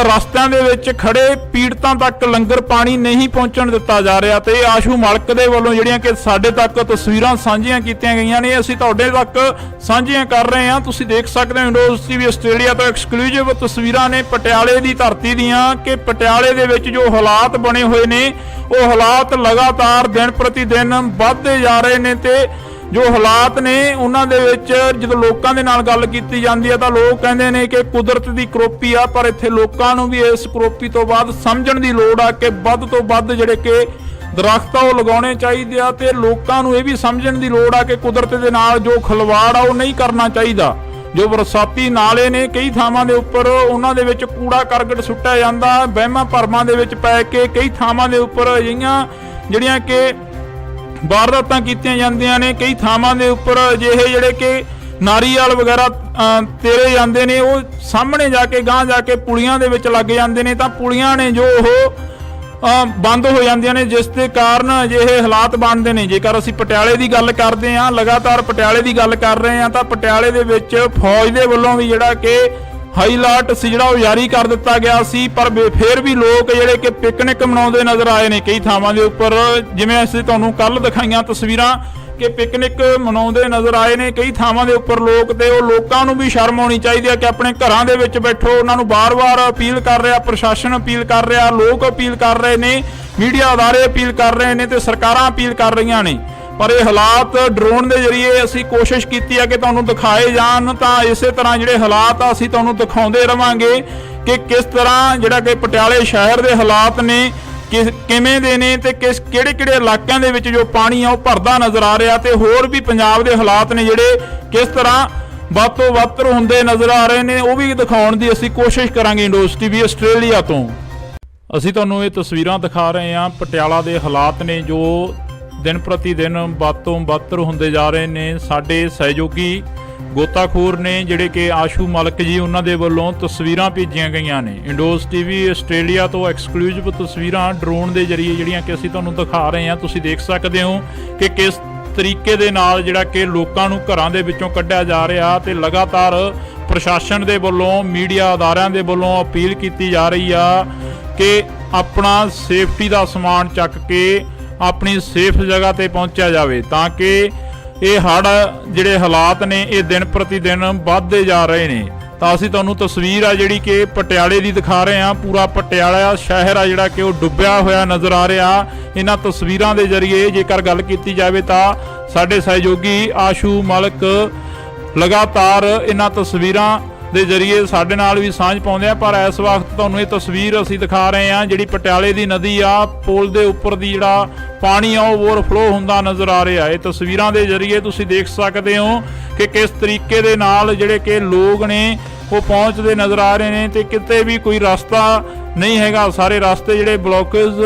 ਰਸਤਿਆਂ ਦੇ ਵਿੱਚ ਖੜੇ ਪੀੜਤਾਂ ਤੱਕ ਲੰਗਰ ਪਾਣੀ ਨਹੀਂ ਪਹੁੰਚਣ ਦਿੱਤਾ ਜਾ ਰਿਹਾ। ਤੇ ਆਸ਼ੂ ਮਲਕ ਦੇ ਵੱਲੋਂ ਜਿਹੜੀਆਂ ਕਿ ਸਾਡੇ ਤੱਕ ਤਸਵੀਰਾਂ ਸਾਂਝੀਆਂ ਕੀਤੀਆਂ ਗਈਆਂ ਨੇ, ਅਸੀਂ ਤੁਹਾਡੇ ਤੱਕ ਸਾਂਝੀਆਂ ਕਰ ਰਹੇ ਹਾਂ। ਤੁਸੀਂ ਦੇਖ ਸਕਦੇ ਹੋ ਇੰਡੋਜ਼ ਟੀਵੀ ਆਸਟ੍ਰੇਲੀਆ ਤੋਂ ਐਕਸਕਲੂਸਿਵ ਤਸਵੀਰਾਂ ਨੇ ਪਟਿਆਲੇ ਦੀ ਧਰਤੀ ਦੀਆਂ ਕਿ ਪਟਿਆਲੇ ਦੇ ਵਿੱਚ ਜੋ ਹਾਲਾਤ ਬਣੇ ਹੋਏ ਨੇ ਉਹ ਹਾਲਾਤ ਲਗਾਤਾਰ ਦਿਨ ਪ੍ਰਤੀ ਦਿਨ ਵੱਧਦੇ ਜਾ ਰਹੇ ਨੇ। ਤੇ ਜੋ ਹਾਲਾਤ ਨੇ ਉਹਨਾਂ ਦੇ ਵਿੱਚ ਜਦੋਂ ਲੋਕਾਂ ਦੇ ਨਾਲ ਗੱਲ ਕੀਤੀ ਜਾਂਦੀ ਹੈ ਤਾਂ ਲੋਕ ਕਹਿੰਦੇ ਨੇ ਕਿ ਕੁਦਰਤ ਦੀ ਕਰੋਪੀ ਆ, ਪਰ ਇੱਥੇ ਲੋਕਾਂ ਨੂੰ ਵੀ ਇਸ ਕਰੋਪੀ ਤੋਂ ਬਾਅਦ ਸਮਝਣ ਦੀ ਲੋੜ ਆ ਕਿ ਵੱਧ ਤੋਂ ਵੱਧ ਜਿਹੜੇ ਕਿ ਦਰਖਤ ਆ ਉਹ ਲਗਾਉਣੇ ਚਾਹੀਦੇ ਆ, ਤੇ ਲੋਕਾਂ ਨੂੰ ਇਹ ਵੀ ਸਮਝਣ ਦੀ ਲੋੜ ਆ ਕਿ ਕੁਦਰਤ ਦੇ ਨਾਲ ਜੋ ਖਿਲਵਾੜ ਆ ਉਹ ਨਹੀਂ ਕਰਨਾ ਚਾਹੀਦਾ। ਜੋ ਬਰਸਾਤੀ ਨਾਲੇ ਨੇ ਕਈ ਥਾਵਾਂ ਦੇ ਉੱਪਰ ਉਹਨਾਂ ਦੇ ਵਿੱਚ ਕੂੜਾ ਕਰਕਟ ਸੁੱਟਿਆ ਜਾਂਦਾ, ਵਹਿਮਾਂ ਭਰਮਾਂ ਦੇ ਵਿੱਚ ਪੈ ਕੇ ਕਈ ਥਾਵਾਂ ਦੇ ਉੱਪਰ ਅਜਿਹੀਆਂ ਜਿਹੜੀਆਂ ਕਿ ਵਾਰਦਾਤਾਂ ਕੀਤੀਆਂ ਜਾਂਦੀਆਂ ਨੇ। ਕਈ ਥਾਵਾਂ ਦੇ ਉੱਪਰ ਅਜਿਹੇ ਜਿਹੜੇ ਕਿ ਨਾਰੀਅਲ ਵਗੈਰਾ ਤੇਰੇ ਜਾਂਦੇ ਨੇ, ਉਹ ਸਾਹਮਣੇ ਜਾ ਕੇ ਗਾਂਹ ਜਾ ਕੇ ਪੁਲੀਆਂ ਦੇ ਵਿੱਚ ਲੱਗ ਜਾਂਦੇ ਨੇ, ਤਾਂ ਪੁਲੀਆਂ ਨੇ ਜੋ ਉਹ ਬੰਦ ਹੋ ਜਾਂਦੀਆਂ ਨੇ, ਜਿਸ ਦੇ ਕਾਰਨ ਅਜਿਹੇ ਹਾਲਾਤ ਬਣਦੇ ਨੇ। ਜੇਕਰ ਅਸੀਂ ਪਟਿਆਲੇ ਦੀ ਗੱਲ ਕਰਦੇ ਹਾਂ, ਲਗਾਤਾਰ ਪਟਿਆਲੇ ਦੀ ਗੱਲ ਕਰ ਰਹੇ ਹਾਂ, ਤਾਂ ਪਟਿਆਲੇ ਦੇ ਵਿੱਚ ਫੌਜ ਦੇ ਵੱਲੋਂ ਵੀ ਜਿਹੜਾ ਕਿ ਹਾਈ ਅਲਰਟ ਸੀ ਜਿਹੜਾ ਉਹ ਜਾਰੀ ਕਰ ਦਿੱਤਾ ਗਿਆ ਸੀ। ਪਰ ਫਿਰ ਵੀ ਲੋਕ ਜਿਹੜੇ ਕਿ ਪਿਕਨਿਕ ਮਨਾਉਂਦੇ ਨਜ਼ਰ ਆਏ ਨੇ ਕਈ ਥਾਵਾਂ ਦੇ ਉੱਪਰ, ਜਿਵੇਂ ਅਸੀਂ ਤੁਹਾਨੂੰ ਕੱਲ ਦਿਖਾਈਆਂ ਤਸਵੀਰਾਂ ਕਿ ਪਿਕਨਿਕ ਮਨਾਉਂਦੇ ਨਜ਼ਰ ਆਏ ਨੇ ਕਈ ਥਾਵਾਂ ਦੇ ਉੱਪਰ ਲੋਕ। ਤੇ ਉਹ ਲੋਕਾਂ ਨੂੰ ਵੀ ਸ਼ਰਮ ਆਉਣੀ ਚਾਹੀਦੀ ਹੈ ਕਿ ਆਪਣੇ ਘਰਾਂ ਦੇ ਵਿੱਚ ਬੈਠੋ। ਉਹਨਾਂ ਨੂੰ ਬਾਰ-ਬਾਰ ਅਪੀਲ ਕਰ ਰਿਹਾ, ਪ੍ਰਸ਼ਾਸਨ ਅਪੀਲ ਕਰ ਰਿਹਾ, ਲੋਕ ਅਪੀਲ ਕਰ ਰਹੇ ਨੇ, ਮੀਡੀਆ ਅਦਾਰੇ ਅਪੀਲ ਕਰ ਰਹੇ ਨੇ ਤੇ ਸਰਕਾਰਾਂ ਅਪੀਲ ਕਰ ਰਹੀਆਂ ਨੇ। ਪਰ ਇਹ ਹਾਲਾਤ ਡਰੋਨ ਦੇ ਜ਼ਰੀਏ ਅਸੀਂ ਕੋਸ਼ਿਸ਼ ਕੀਤੀ ਹੈ ਕਿ ਤੁਹਾਨੂੰ ਦਿਖਾਏ ਜਾਣ, ਤਾਂ ਇਸੇ ਤਰ੍ਹਾਂ ਜਿਹੜੇ ਹਾਲਾਤ ਆ ਅਸੀਂ ਤੁਹਾਨੂੰ ਦਿਖਾਉਂਦੇ ਰਵਾਂਗੇ ਕਿ ਕਿਸ ਤਰ੍ਹਾਂ ਜਿਹੜਾ ਕਿ ਪਟਿਆਲੇ ਸ਼ਹਿਰ ਦੇ ਹਾਲਾਤ ਨੇ ਕਿਵੇਂ ਦੇ ਨੇ ਤੇ ਕਿਹੜੇ ਇਲਾਕਿਆਂ ਦੇ ਵਿੱਚ ਜੋ ਪਾਣੀ ਆ ਉਹ ਭਰਦਾ ਨਜ਼ਰ ਆ ਰਿਹਾ, ਤੇ ਹੋਰ ਵੀ ਪੰਜਾਬ ਦੇ ਹਾਲਾਤ ਨੇ ਜਿਹੜੇ ਕਿਸ ਤਰ੍ਹਾਂ ਵੱਧ ਤੋਂ ਵੱਧ ਹੁੰਦੇ ਨਜ਼ਰ ਆ ਰਹੇ ਨੇ, ਉਹ ਵੀ ਦਿਖਾਉਣ ਦੀ ਅਸੀਂ ਕੋਸ਼ਿਸ਼ ਕਰਾਂਗੇ। ਇੰਡੋਸ ਟੀਵੀ ਆਸਟ੍ਰੇਲੀਆ ਤੋਂ ਅਸੀਂ ਤੁਹਾਨੂੰ ਇਹ ਤਸਵੀਰਾਂ ਦਿਖਾ ਰਹੇ ਹਾਂ। ਪਟਿਆਲਾ ਦੇ ਹਾਲਾਤ ਨੇ ਜੋ ਦਿਨ ਪ੍ਰਤੀ ਦਿਨ ਵੱਧ ਤੋਂ ਵੱਧ ਹੁੰਦੇ ਜਾ ਰਹੇ ਨੇ। ਸਾਡੇ ਸਹਿਯੋਗੀ ਗੋਤਾਖੋਰ ਨੇ ਜਿਹੜੇ ਕਿ ਆਸ਼ੂ ਮਲਕ ਜੀ, ਉਹਨਾਂ ਦੇ ਵੱਲੋਂ ਤਸਵੀਰਾਂ ਭੇਜੀਆਂ ਗਈਆਂ ਨੇ। ਇੰਡੋਸ ਟੀਵੀ ਆਸਟ੍ਰੇਲੀਆ ਤੋਂ ਐਕਸਕਲੂਸਿਵ ਤਸਵੀਰਾਂ ਡਰੋਨ ਦੇ ਜ਼ਰੀਏ ਜਿਹੜੀਆਂ ਕਿ ਅਸੀਂ ਤੁਹਾਨੂੰ ਦਿਖਾ ਰਹੇ ਹਾਂ। ਤੁਸੀਂ ਦੇਖ ਸਕਦੇ ਹੋ ਕਿ ਕਿਸ ਤਰੀਕੇ ਦੇ ਨਾਲ ਜਿਹੜਾ ਕਿ ਲੋਕਾਂ ਨੂੰ ਘਰਾਂ ਦੇ ਵਿੱਚੋਂ ਕੱਢਿਆ ਜਾ ਰਿਹਾ, ਤੇ ਲਗਾਤਾਰ ਪ੍ਰਸ਼ਾਸਨ ਦੇ ਵੱਲੋਂ, ਮੀਡੀਆ ਅਦਾਰਿਆਂ ਦੇ ਵੱਲੋਂ ਅਪੀਲ ਕੀਤੀ ਜਾ ਰਹੀ ਆ ਕਿ ਆਪਣਾ ਸੇਫਟੀ ਦਾ ਸਮਾਨ ਚੱਕ ਕੇ ਆਪਣੀ ਸੇਫ ਜਗ੍ਹਾ ਤੇ ਪਹੁੰਚਿਆ ਜਾਵੇ, ਤਾਂ ਕਿ ਇਹ ਹੜ੍ਹ ਜਿਹੜੇ ਹਾਲਾਤ ਨੇ ਇਹ ਦਿਨ ਪ੍ਰਤੀ ਦਿਨ ਵੱਧਦੇ ਜਾ ਰਹੇ ਨੇ। ਤਾਂ ਅਸੀਂ ਤੁਹਾਨੂੰ ਤਸਵੀਰ ਆ ਜਿਹੜੀ ਕਿ ਪਟਿਆਲੇ ਦੀ ਦਿਖਾ ਰਹੇ ਹਾਂ। ਪੂਰਾ ਪਟਿਆਲਾ ਸ਼ਹਿਰ ਆ ਜਿਹੜਾ ਕਿ ਉਹ ਡੁੱਬਿਆ ਹੋਇਆ ਨਜ਼ਰ ਆ ਰਿਹਾ। ਇਹਨਾਂ ਤਸਵੀਰਾਂ ਦੇ ਜ਼ਰੀਏ ਜੇਕਰ ਗੱਲ ਕੀਤੀ ਜਾਵੇ ਤਾਂ ਸਾਡੇ ਸਹਿਯੋਗੀ ਆਸ਼ੂ ਮਲਕ ਲਗਾਤਾਰ ਇਹਨਾਂ ਤਸਵੀਰਾਂ ਦੇ ਜ਼ਰੀਏ ਸਾਡੇ ਨਾਲ ਵੀ ਸਾਂਝ ਪਾਉਂਦੇ ਆ। ਪਰ ਇਸ ਵਕਤ ਤੁਹਾਨੂੰ ਇਹ ਤਸਵੀਰ ਅਸੀਂ ਦਿਖਾ ਰਹੇ ਹਾਂ ਜਿਹੜੀ ਪਟਿਆਲੇ ਦੀ ਨਦੀ ਆ, ਪੁਲ ਦੇ ਉੱਪਰ ਦੀ ਜਿਹੜਾ ਪਾਣੀ ਆ ਉਹ ਓਵਰਫਲੋ ਹੁੰਦਾ ਨਜ਼ਰ ਆ ਰਿਹਾ। ਇਹ ਤਸਵੀਰਾਂ ਦੇ ਜ਼ਰੀਏ ਤੁਸੀਂ ਦੇਖ ਸਕਦੇ ਹੋ ਕਿ ਕਿਸ ਤਰੀਕੇ ਦੇ ਨਾਲ ਜਿਹੜੇ ਕਿ ਲੋਕ ਨੇ ਉਹ ਪਹੁੰਚਦੇ ਨਜ਼ਰ ਆ ਰਹੇ ਨੇ, ਤੇ ਕਿਤੇ ਵੀ ਕੋਈ ਰਸਤਾ ਨਹੀਂ ਹੈਗਾ। ਸਾਰੇ ਰਸਤੇ ਜਿਹੜੇ ਬਲੌਕੇਜ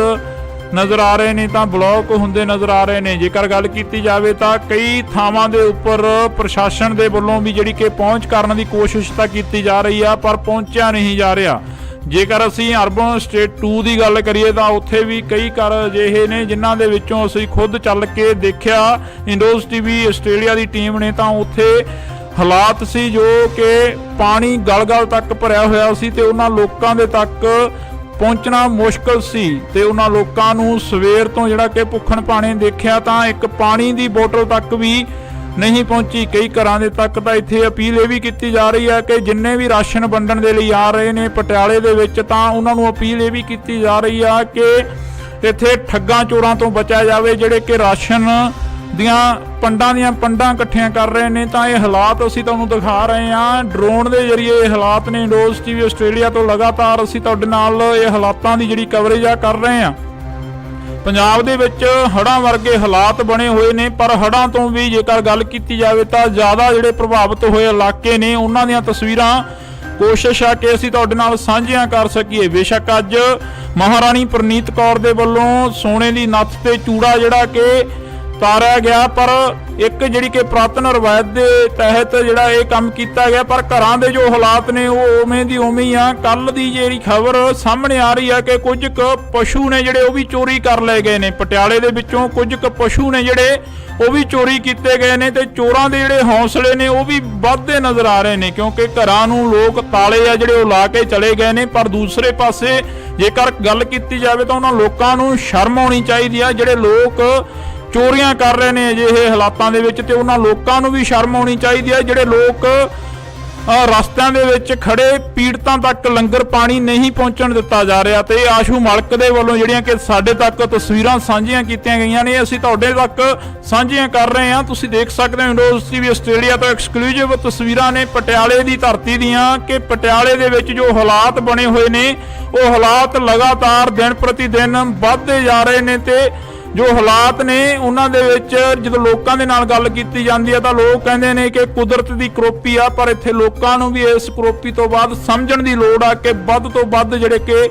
ਨਜ਼ਰ ਆ ਰਹੇ ਨੇ, ਤਾਂ ਬਲੌਕ ਹੁੰਦੇ ਨਜ਼ਰ ਆ ਰਹੇ ਨੇ। ਜੇਕਰ ਗੱਲ ਕੀਤੀ ਜਾਵੇ ਤਾਂ ਕਈ ਥਾਵਾਂ ਦੇ ਉੱਪਰ ਪ੍ਰਸ਼ਾਸਨ ਦੇ ਵੱਲੋਂ ਵੀ ਜਿਹੜੀ ਕਿ ਪਹੁੰਚ ਕਰਨ ਦੀ ਕੋਸ਼ਿਸ਼ ਤਾਂ ਕੀਤੀ ਜਾ ਰਹੀ ਆ, ਪਰ ਪਹੁੰਚਿਆ ਨਹੀਂ ਜਾ ਰਿਹਾ। ਜੇਕਰ ਅਸੀਂ ਅਰਬਨ ਸਟੇਟ 2 ਦੀ ਗੱਲ ਕਰੀਏ ਤਾਂ ਉੱਥੇ ਵੀ ਕਈ ਘਰ ਅਜਿਹੇ ਨੇ ਜਿਨ੍ਹਾਂ ਦੇ ਵਿੱਚੋਂ ਅਸੀਂ ਖੁਦ ਚੱਲ ਕੇ ਦੇਖਿਆ। ਇੰਡੋਸ ਟੀਵੀ ਆਸਟ੍ਰੇਲੀਆ ਦੀ ਟੀਮ ਨੇ, ਤਾਂ ਉੱਥੇ ਹਾਲਾਤ ਸੀ ਜੋ ਕਿ ਪਾਣੀ ਗਲ-ਗਲ ਤੱਕ ਭਰਿਆ ਹੋਇਆ ਸੀ, ਤੇ ਉਹਨਾਂ ਲੋਕਾਂ ਦੇ ਤੱਕ ਪਹੁੰਚਣਾ ਮੁਸ਼ਕਲ ਸੀ। ਤੇ ਉਹਨਾਂ ਲੋਕਾਂ ਨੂੰ ਸਵੇਰ ਤੋਂ ਜਿਹੜਾ ਕਿ ਭੁੱਖਣ ਭਾਣੇ ਦੇਖਿਆ ਤਾਂ ਇੱਕ ਪਾਣੀ ਦੀ ਬੋਤਲ ਤੱਕ ਵੀ ਨਹੀਂ ਪਹੁੰਚੀ। ਕਈ ਘਰਾਂ ਦੇ ਤੱਕ ਤਾਂ ਇੱਥੇ ਅਪੀਲ ਇਹ ਵੀ ਕੀਤੀ ਜਾ ਰਹੀ ਹੈ ਕਿ ਜਿੰਨੇ ਵੀ ਰਾਸ਼ਨ ਵੰਡਣ ਦੇ ਲਈ ਆ ਰਹੇ ਨੇ ਪਟਿਆਲੇ ਦੇ ਵਿੱਚ, ਤਾਂ ਉਹਨਾਂ ਨੂੰ ਅਪੀਲ ਇਹ ਵੀ ਕੀਤੀ ਜਾ ਰਹੀ ਆ ਕਿ ਇੱਥੇ ਠੱਗਾਂ ਚੋਰਾਂ ਤੋਂ ਬਚਿਆ ਜਾਵੇ ਜਿਹੜੇ ਕਿ ਰਾਸ਼ਨ ਦੀਆਂ ਪੰਡਾਂ ਇਕੱਠੀਆਂ ਕਰ ਰਹੇ ਨੇ। ਤਾਂ ਇਹ ਹਾਲਾਤ ਅਸੀਂ ਤੁਹਾਨੂੰ ਦਿਖਾ ਰਹੇ ਹਾਂ ਡਰੋਨ ਦੇ ਜ਼ਰੀਏ। ਇਹ ਹਾਲਾਤ ਨੇ ਇੰਡੋਸ ਟੀਵੀ ਆਸਟ੍ਰੇਲੀਆ ਤੋਂ ਲਗਾਤਾਰ ਅਸੀਂ ਤੁਹਾਡੇ ਨਾਲ ਇਹ ਹਾਲਾਤਾਂ ਦੀ ਜਿਹੜੀ ਕਵਰੇਜ ਆ ਕਰ ਰਹੇ ਹਾਂ। ਪੰਜਾਬ ਦੇ ਵਿੱਚ ਹੜ੍ਹਾਂ ਵਰਗੇ ਹਾਲਾਤ ਬਣੇ ਹੋਏ ਨੇ, ਪਰ ਹੜ੍ਹਾਂ ਤੋਂ ਵੀ ਜੇਕਰ ਗੱਲ ਕੀਤੀ ਜਾਵੇ ਤਾਂ ਜ਼ਿਆਦਾ ਜਿਹੜੇ ਪ੍ਰਭਾਵਿਤ ਹੋਏ ਇਲਾਕੇ ਨੇ ਉਹਨਾਂ ਦੀਆਂ ਤਸਵੀਰਾਂ ਕੋਸ਼ਿਸ਼ ਆ ਕਿ ਅਸੀਂ ਤੁਹਾਡੇ ਨਾਲ ਸਾਂਝੀਆਂ ਕਰ ਸਕੀਏ। ਬੇਸ਼ੱਕ ਅੱਜ ਮਹਾਰਾਣੀ ਪ੍ਰਨੀਤ ਕੌਰ ਦੇ ਵੱਲੋਂ ਸੋਨੇ ਦੀ ਨੱਥ ਤੇ ਚੂੜਾ ਜਿਹੜਾ ਕਿ ਤਾਰਿਆ ਗਿਆ, ਪਰ ਇੱਕ ਜਿਹੜੀ ਕਿ ਪੁਰਾਤਨ ਰਵਾਇਤ ਦੇ ਤਹਿਤ ਜਿਹੜਾ ਇਹ ਕੰਮ ਕੀਤਾ ਗਿਆ, ਪਰ ਘਰਾਂ ਦੇ ਜੋ ਹਾਲਾਤ ਨੇ ਉਹ ਉਵੇਂ ਦੀ ਉਵੇਂ ਹੀ ਆ। ਕੱਲ ਦੀ ਜਿਹੜੀ ਖਬਰ ਸਾਹਮਣੇ ਆ ਰਹੀ ਆ ਕਿ ਕੁਝ ਕੁ ਪਸ਼ੂ ਨੇ ਜਿਹੜੇ ਉਹ ਵੀ ਚੋਰੀ ਕਰ ਲਏ ਗਏ ਨੇ। ਪਟਿਆਲੇ ਦੇ ਵਿੱਚੋਂ ਕੁਝ ਕੁ ਪਸ਼ੂ ਨੇ ਜਿਹੜੇ ਉਹ ਵੀ ਚੋਰੀ ਕੀਤੇ ਗਏ ਨੇ, ਤੇ ਚੋਰਾਂ ਦੇ ਜਿਹੜੇ ਹੌਸਲੇ ਨੇ ਉਹ ਵੀ ਵੱਧਦੇ ਨਜ਼ਰ ਆ ਰਹੇ ਨੇ, ਕਿਉਂਕਿ ਘਰਾਂ ਨੂੰ ਲੋਕ ਤਾਲੇ ਆ ਜਿਹੜੇ ਉਹ ਲਾ ਕੇ ਚਲੇ ਗਏ ਨੇ। ਪਰ ਦੂਸਰੇ ਪਾਸੇ ਜੇਕਰ ਗੱਲ ਕੀਤੀ ਜਾਵੇ ਤਾਂ ਉਹਨਾਂ ਲੋਕਾਂ ਨੂੰ ਸ਼ਰਮ ਆਉਣੀ ਚਾਹੀਦੀ ਆ ਜਿਹੜੇ ਲੋਕ ਚੋਰੀਆਂ ਕਰ ਰਹੇ ਨੇ ਅਜਿਹੇ ਹਾਲਾਤਾਂ ਦੇ ਵਿੱਚ, ਤੇ ਉਹਨਾਂ ਲੋਕਾਂ ਨੂੰ ਵੀ ਸ਼ਰਮ ਆਉਣੀ ਚਾਹੀਦੀ ਹੈ ਜਿਹੜੇ ਲੋਕ ਰਸਤਿਆਂ ਦੇ ਵਿੱਚ ਖੜੇ ਪੀੜਤਾਂ ਤੱਕ ਲੰਗਰ ਪਾਣੀ ਨਹੀਂ ਪਹੁੰਚਣ ਦਿੱਤਾ ਜਾ ਰਿਹਾ। ਤੇ ਆਸ਼ੂ ਮਲਕ ਦੇ ਵੱਲੋਂ ਜਿਹੜੀਆਂ ਕਿ ਸਾਡੇ ਤੱਕ ਤਸਵੀਰਾਂ ਸਾਂਝੀਆਂ ਕੀਤੀਆਂ ਗਈਆਂ ਨੇ, ਅਸੀਂ ਤੁਹਾਡੇ ਤੱਕ ਸਾਂਝੀਆਂ ਕਰ ਰਹੇ ਹਾਂ। ਤੁਸੀਂ ਦੇਖ ਸਕਦੇ ਹੋ ਇੰਡੋਸ ਟੀਵੀ ਆਸਟ੍ਰੇਲੀਆ ਤੋਂ ਐਕਸਕਲੂਸਿਵ ਤਸਵੀਰਾਂ ਨੇ ਪਟਿਆਲੇ ਦੀ ਧਰਤੀ ਦੀਆਂ, ਕਿ ਪਟਿਆਲੇ ਦੇ ਵਿੱਚ ਜੋ ਹਾਲਾਤ ਬਣੇ ਹੋਏ ਨੇ ਉਹ ਹਾਲਾਤ ਲਗਾਤਾਰ ਦਿਨ ਪ੍ਰਤੀ ਦਿਨ ਵੱਧਦੇ ਜਾ ਰਹੇ ਨੇ। ਤੇ ਜੋ ਹਾਲਾਤ ਨੇ ਉਹਨਾਂ ਦੇ ਵਿੱਚ ਜਦੋਂ ਲੋਕਾਂ ਦੇ ਨਾਲ ਗੱਲ ਕੀਤੀ ਜਾਂਦੀ ਹੈ ਤਾਂ ਲੋਕ ਕਹਿੰਦੇ ਨੇ ਕਿ ਕੁਦਰਤ ਦੀ ਕਰੋਪੀ ਆ, ਪਰ ਇੱਥੇ ਲੋਕਾਂ ਨੂੰ ਵੀ ਇਸ ਕਰੋਪੀ ਤੋਂ ਬਾਅਦ ਸਮਝਣ ਦੀ ਲੋੜ ਆ ਕਿ ਵੱਧ ਤੋਂ ਵੱਧ ਜਿਹੜੇ ਕਿ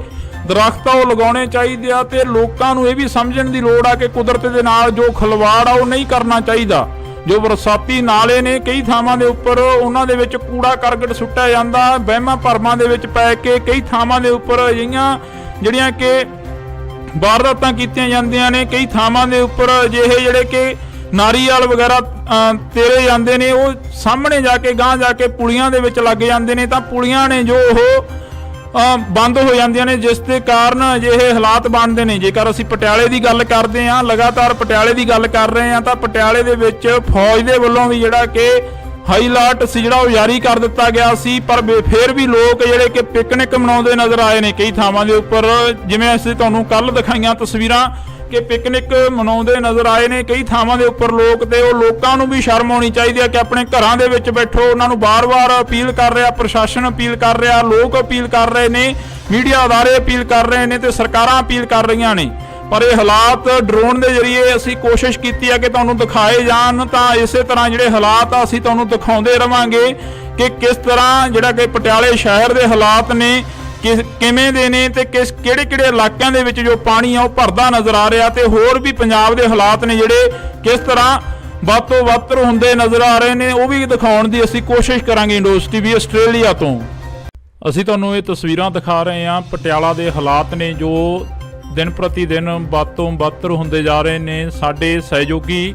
ਦਰਖਤ ਆ ਉਹ ਲਗਾਉਣੇ ਚਾਹੀਦੇ ਆ ਤੇ ਲੋਕਾਂ ਨੂੰ ਇਹ ਵੀ ਸਮਝਣ ਦੀ ਲੋੜ ਆ ਕਿ ਕੁਦਰਤ ਦੇ ਨਾਲ ਜੋ ਖਿਲਵਾੜ ਆ ਉਹ ਨਹੀਂ ਕਰਨਾ ਚਾਹੀਦਾ। ਜੋ ਬਰਸਾਤੀ ਨਾਲੇ ਨੇ ਕਈ ਥਾਵਾਂ ਦੇ ਉੱਪਰ ਉਹਨਾਂ ਦੇ ਵਿੱਚ ਕੂੜਾ ਕਰਕਟ ਸੁੱਟਿਆ ਜਾਂਦਾ, ਵਹਿਮਾਂ ਭਰਮਾਂ ਦੇ ਵਿੱਚ ਪੈ ਕੇ ਕਈ ਥਾਵਾਂ ਦੇ ਉੱਪਰ ਅਜਿਹੀਆਂ ਜਿਹੜੀਆਂ ਕਿ ਵਾਰਦਾਤਾਂ ਕੀਤੀਆਂ ਜਾਂਦੀਆਂ ਨੇ। ਕਈ ਥਾਵਾਂ ਦੇ ਉੱਪਰ ਅਜਿਹੇ ਜਿਹੜੇ ਕਿ ਨਾਰੀਅਲ ਵਗੈਰਾ ਤੇਰੇ ਜਾਂਦੇ ਨੇ, ਉਹ ਸਾਹਮਣੇ ਜਾ ਕੇ ਗਾਂਹ ਜਾ ਕੇ ਪੁਲੀਆਂ ਦੇ ਵਿੱਚ ਲੱਗ ਜਾਂਦੇ ਨੇ, ਤਾਂ ਪੁਲੀਆਂ ਨੇ ਜੋ ਉਹ ਬੰਦ ਹੋ ਜਾਂਦੀਆਂ ਨੇ, ਜਿਸ ਦੇ ਕਾਰਨ ਅਜਿਹੇ ਹਾਲਾਤ ਬਣਦੇ ਨੇ। ਜੇਕਰ ਅਸੀਂ ਪਟਿਆਲੇ ਦੀ ਗੱਲ ਕਰਦੇ ਹਾਂ, ਲਗਾਤਾਰ ਪਟਿਆਲੇ ਦੀ ਗੱਲ ਕਰ ਰਹੇ ਹਾਂ, ਤਾਂ ਪਟਿਆਲੇ ਦੇ ਵਿੱਚ ਫੌਜ ਦੇ ਵੱਲੋਂ ਵੀ ਜਿਹੜਾ ਕਿ ਹਾਈ ਅਲਰਟ ਸੀ ਜਿਹੜਾ ਉਹ ਜਾਰੀ ਕਰ ਦਿੱਤਾ ਗਿਆ ਸੀ, ਪਰ ਫਿਰ ਵੀ ਲੋਕ ਜਿਹੜੇ ਕਿ ਪਿਕਨਿਕ ਮਨਾਉਂਦੇ ਨਜ਼ਰ ਆਏ ਨੇ ਕਈ ਥਾਵਾਂ ਦੇ ਉੱਪਰ। ਜਿਵੇਂ ਅਸੀਂ ਤੁਹਾਨੂੰ ਕੱਲ ਦਿਖਾਈਆਂ ਤਸਵੀਰਾਂ ਕਿ ਪਿਕਨਿਕ ਮਨਾਉਂਦੇ ਨਜ਼ਰ ਆਏ ਨੇ ਕਈ ਥਾਵਾਂ ਦੇ ਉੱਪਰ ਲੋਕ, ਤੇ ਉਹ ਲੋਕਾਂ ਨੂੰ ਵੀ ਸ਼ਰਮ ਆਉਣੀ ਚਾਹੀਦੀ ਹੈ ਕਿ ਆਪਣੇ ਘਰਾਂ ਦੇ ਵਿੱਚ ਬੈਠੋ। ਉਹਨਾਂ ਨੂੰ ਬਾਰ-ਬਾਰ ਅਪੀਲ ਕਰ ਰਿਹਾ, ਪ੍ਰਸ਼ਾਸਨ ਅਪੀਲ ਕਰ ਰਿਹਾ, ਲੋਕ ਅਪੀਲ ਕਰ ਰਹੇ ਨੇ, ਮੀਡੀਆ ਅਦਾਰੇ ਅਪੀਲ ਕਰ ਰਹੇ ਨੇ ਤੇ ਸਰਕਾਰਾਂ ਅਪੀਲ ਕਰ ਰਹੀਆਂ ਨੇ। ਪਰ ਇਹ ਹਾਲਾਤ ਡਰੋਨ ਦੇ ਜ਼ਰੀਏ ਅਸੀਂ ਕੋਸ਼ਿਸ਼ ਕੀਤੀ ਹੈ ਕਿ ਤੁਹਾਨੂੰ ਦਿਖਾਏ ਜਾਣ, ਤਾਂ ਇਸੇ ਤਰ੍ਹਾਂ ਜਿਹੜੇ ਹਾਲਾਤ ਆ ਅਸੀਂ ਤੁਹਾਨੂੰ ਦਿਖਾਉਂਦੇ ਰਵਾਂਗੇ ਕਿ ਕਿਸ ਤਰ੍ਹਾਂ ਜਿਹੜਾ ਕਿ ਪਟਿਆਲੇ ਸ਼ਹਿਰ ਦੇ ਹਾਲਾਤ ਨੇ ਕਿਵੇਂ ਦੇ ਨੇ ਤੇ ਕਿਹੜੇ ਇਲਾਕਿਆਂ ਦੇ ਵਿੱਚ ਜੋ ਪਾਣੀ ਆ ਉਹ ਭਰਦਾ ਨਜ਼ਰ ਆ ਰਿਹਾ, ਤੇ ਹੋਰ ਵੀ ਪੰਜਾਬ ਦੇ ਹਾਲਾਤ ਨੇ ਜਿਹੜੇ ਕਿਸ ਤਰ੍ਹਾਂ ਵੱਧ ਤੋਂ ਵੱਧ ਹੁੰਦੇ ਨਜ਼ਰ ਆ ਰਹੇ ਨੇ, ਉਹ ਵੀ ਦਿਖਾਉਣ ਦੀ ਅਸੀਂ ਕੋਸ਼ਿਸ਼ ਕਰਾਂਗੇ। ਇੰਡੋਜ਼ ਟੀਵੀ ਆਸਟ੍ਰੇਲੀਆ ਤੋਂ ਅਸੀਂ ਤੁਹਾਨੂੰ ਇਹ ਤਸਵੀਰਾਂ ਦਿਖਾ ਰਹੇ ਹਾਂ। ਪਟਿਆਲਾ ਦੇ ਹਾਲਾਤ ਨੇ ਜੋ ਦਿਨ ਪ੍ਰਤੀ ਦਿਨ ਵੱਧ ਤੋਂ ਵੱਧ ਹੁੰਦੇ ਜਾ ਰਹੇ ਨੇ। ਸਾਡੇ ਸਹਿਯੋਗੀ